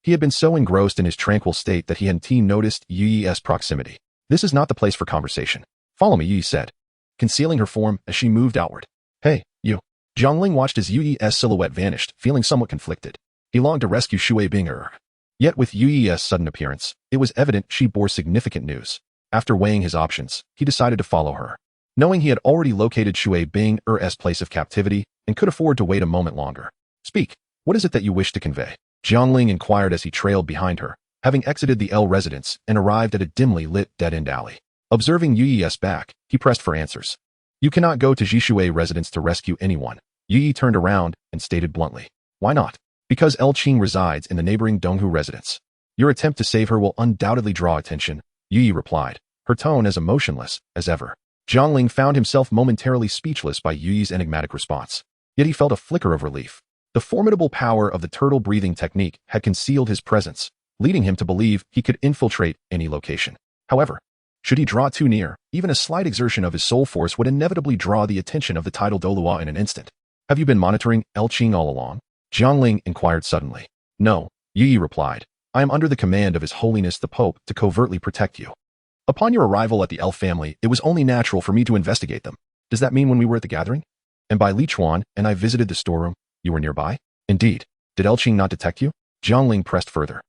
He had been so engrossed in his tranquil state that he hadn't noticed Yui's proximity. "This is not the place for conversation. Follow me," Yui said, concealing her form as she moved outward. "Hey, you." Jiang Ling watched as Yui's silhouette vanished, feeling somewhat conflicted. He longed to rescue Shui Binger. Yet with Yui's sudden appearance, it was evident she bore significant news. After weighing his options, he decided to follow her, knowing he had already located Shui Binger's place of captivity and could afford to wait a moment longer. "Speak, what is it that you wish to convey?" Jiang Ling inquired as he trailed behind her, having exited the L residence and arrived at a dimly lit dead-end alley. Observing Yui's back, he pressed for answers. "You cannot go to Jishui residence to rescue anyone." Yui turned around and stated bluntly. "Why not?" "Because El Qing resides in the neighboring Donghu residence. Your attempt to save her will undoubtedly draw attention," Yui replied, her tone as emotionless as ever. Jiang Ling found himself momentarily speechless by Yui's enigmatic response. Yet he felt a flicker of relief. The formidable power of the turtle breathing technique had concealed his presence, leading him to believe he could infiltrate any location. However, should he draw too near, even a slight exertion of his soul force would inevitably draw the attention of the tidal Douluo in an instant. "Have you been monitoring El Qing all along?" Jiang Ling inquired suddenly. "No," Yui replied. "I am under the command of His Holiness the Pope to covertly protect you. Upon your arrival at the El family, it was only natural for me to investigate them. Does that mean when we were at the gathering? And by Li Chuan and I visited the storeroom, you were nearby?" "Indeed. Did El Qing not detect you?" Jiang Ling pressed further.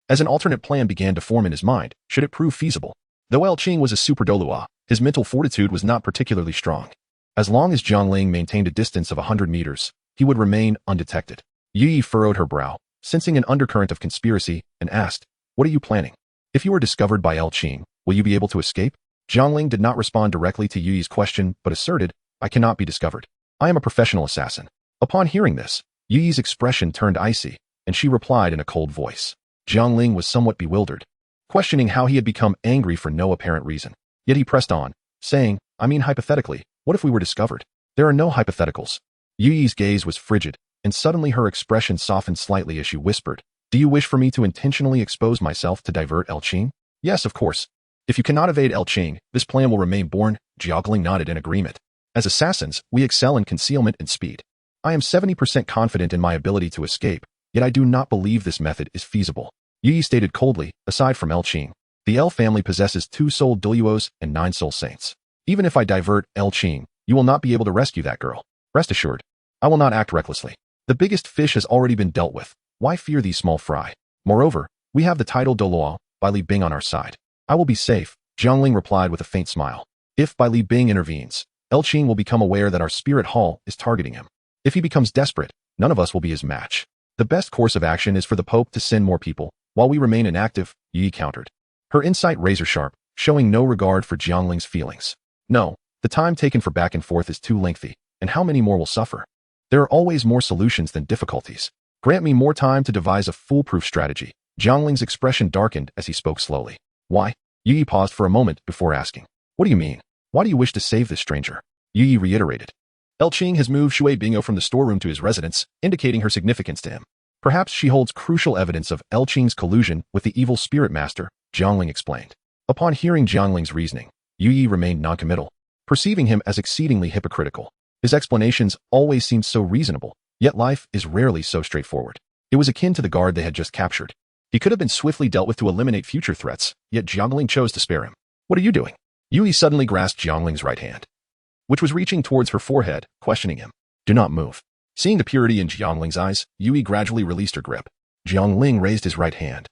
as an alternate plan began to form in his mind, should it prove feasible. Though Elqing was a super Douluo, his mental fortitude was not particularly strong. As long as Jiang Ling maintained a distance of 100 meters, he would remain undetected. Yi furrowed her brow, sensing an undercurrent of conspiracy, and asked, "What are you planning? If you are discovered by Elqing, will you be able to escape?" Jiang Ling did not respond directly to Yi's question, but asserted, "I cannot be discovered. I am a professional assassin." Upon hearing this, Yi's expression turned icy, and she replied in a cold voice. Jiang Ling was somewhat bewildered, questioning how he had become angry for no apparent reason. Yet he pressed on, saying, "I mean hypothetically, what if we were discovered?" "There are no hypotheticals." Yi's gaze was frigid, and suddenly her expression softened slightly as she whispered, "Do you wish for me to intentionally expose myself to divert Elqing?" "Yes, of course. If you cannot evade Elqing, this plan will remain born." Jiang Ling nodded in agreement. "As assassins, we excel in concealment and speed. I am 70% confident in my ability to escape, yet I do not believe this method is feasible." Yi stated coldly, "Aside from Elqing, the El family possesses 2 soul Douluos and 9 soul saints. Even if I divert Elqing, you will not be able to rescue that girl. Rest assured, I will not act recklessly. The biggest fish has already been dealt with. Why fear these small fry? Moreover, we have the title Douluo by Li Bing on our side. I will be safe," Jiang Ling replied with a faint smile. "If by Li Bing intervenes, Elqing will become aware that our spirit hall is targeting him. If he becomes desperate, none of us will be his match. The best course of action is for the Pope to send more people, while we remain inactive," Yi countered. Her insight razor-sharp, showing no regard for Jiang Ling's feelings. "No, the time taken for back and forth is too lengthy, and how many more will suffer? There are always more solutions than difficulties. Grant me more time to devise a foolproof strategy." Jiang Ling's expression darkened as he spoke slowly. "Why?" Yi paused for a moment before asking. "What do you mean? Why do you wish to save this stranger?" Yi reiterated. "Elqing has moved Shui Bingo from the storeroom to his residence, indicating her significance to him. Perhaps she holds crucial evidence of Elqing's collusion with the evil spirit master," Jiang Ling explained. Upon hearing Jiang Ling's reasoning, Yi remained noncommittal, perceiving him as exceedingly hypocritical. His explanations always seemed so reasonable, yet life is rarely so straightforward. It was akin to the guard they had just captured. He could have been swiftly dealt with to eliminate future threats, yet Jiang Ling chose to spare him. "What are you doing?" Yi suddenly grasped Jiang Ling's right hand, which was reaching towards her forehead, questioning him. "Do not move." Seeing the purity in Jiang Ling's eyes, Yi gradually released her grip. Jiang Ling raised his right hand,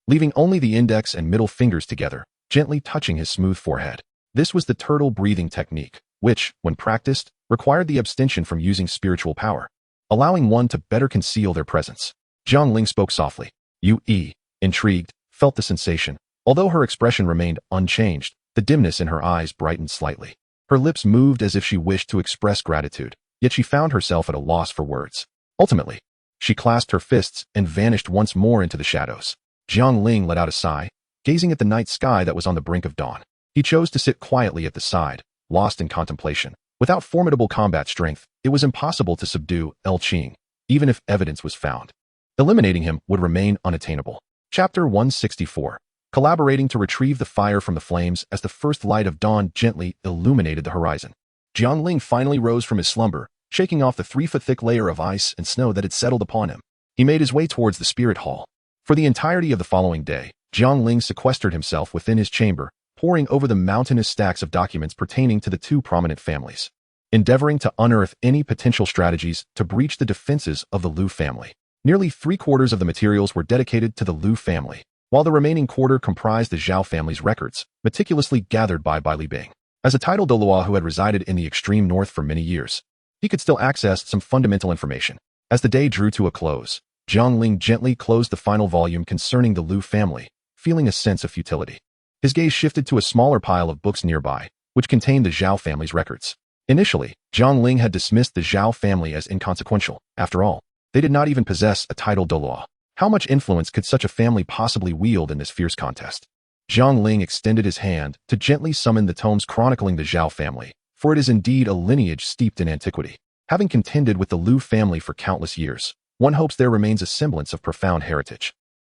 leaving only the index and middle fingers together, gently touching his smooth forehead. This was the turtle breathing technique, which, when practiced, required the abstention from using spiritual power, allowing one to better conceal their presence. Jiang Ling spoke softly. Yi, intrigued, felt the sensation. Although her expression remained unchanged, the dimness in her eyes brightened slightly. Her lips moved as if she wished to express gratitude, yet she found herself at a loss for words. Ultimately, she clasped her fists and vanished once more into the shadows. Jiang Ling let out a sigh, gazing at the night sky that was on the brink of dawn. He chose to sit quietly at the side, lost in contemplation. Without formidable combat strength, it was impossible to subdue Elqing, even if evidence was found. Eliminating him would remain unattainable. Chapter 164. Collaborating to retrieve the fire from the flames as the first light of dawn gently illuminated the horizon. Jiang Ling finally rose from his slumber, shaking off the 3-foot-thick layer of ice and snow that had settled upon him. He made his way towards the spirit hall. For the entirety of the following day, Jiang Ling sequestered himself within his chamber, poring over the mountainous stacks of documents pertaining to the 2 prominent families, endeavoring to unearth any potential strategies to breach the defenses of the Liu family. Nearly 3/4 of the materials were dedicated to the Liu family, while the remaining quarter comprised the Zhao family's records, meticulously gathered by Li Bing. As a titled Douluo who had resided in the extreme north for many years, he could still access some fundamental information. As the day drew to a close, Jiang Ling gently closed the final volume concerning the Liu family, feeling a sense of futility. His gaze shifted to a smaller pile of books nearby, which contained the Zhao family's records. Initially, Jiang Ling had dismissed the Zhao family as inconsequential. After all, they did not even possess a titled Douluo. How much influence could such a family possibly wield in this fierce contest? Jiang Ling extended his hand to gently summon the tomes chronicling the Zhao family, for it is indeed a lineage steeped in antiquity. Having contended with the Liu family for countless years, one hopes there remains a semblance of profound heritage.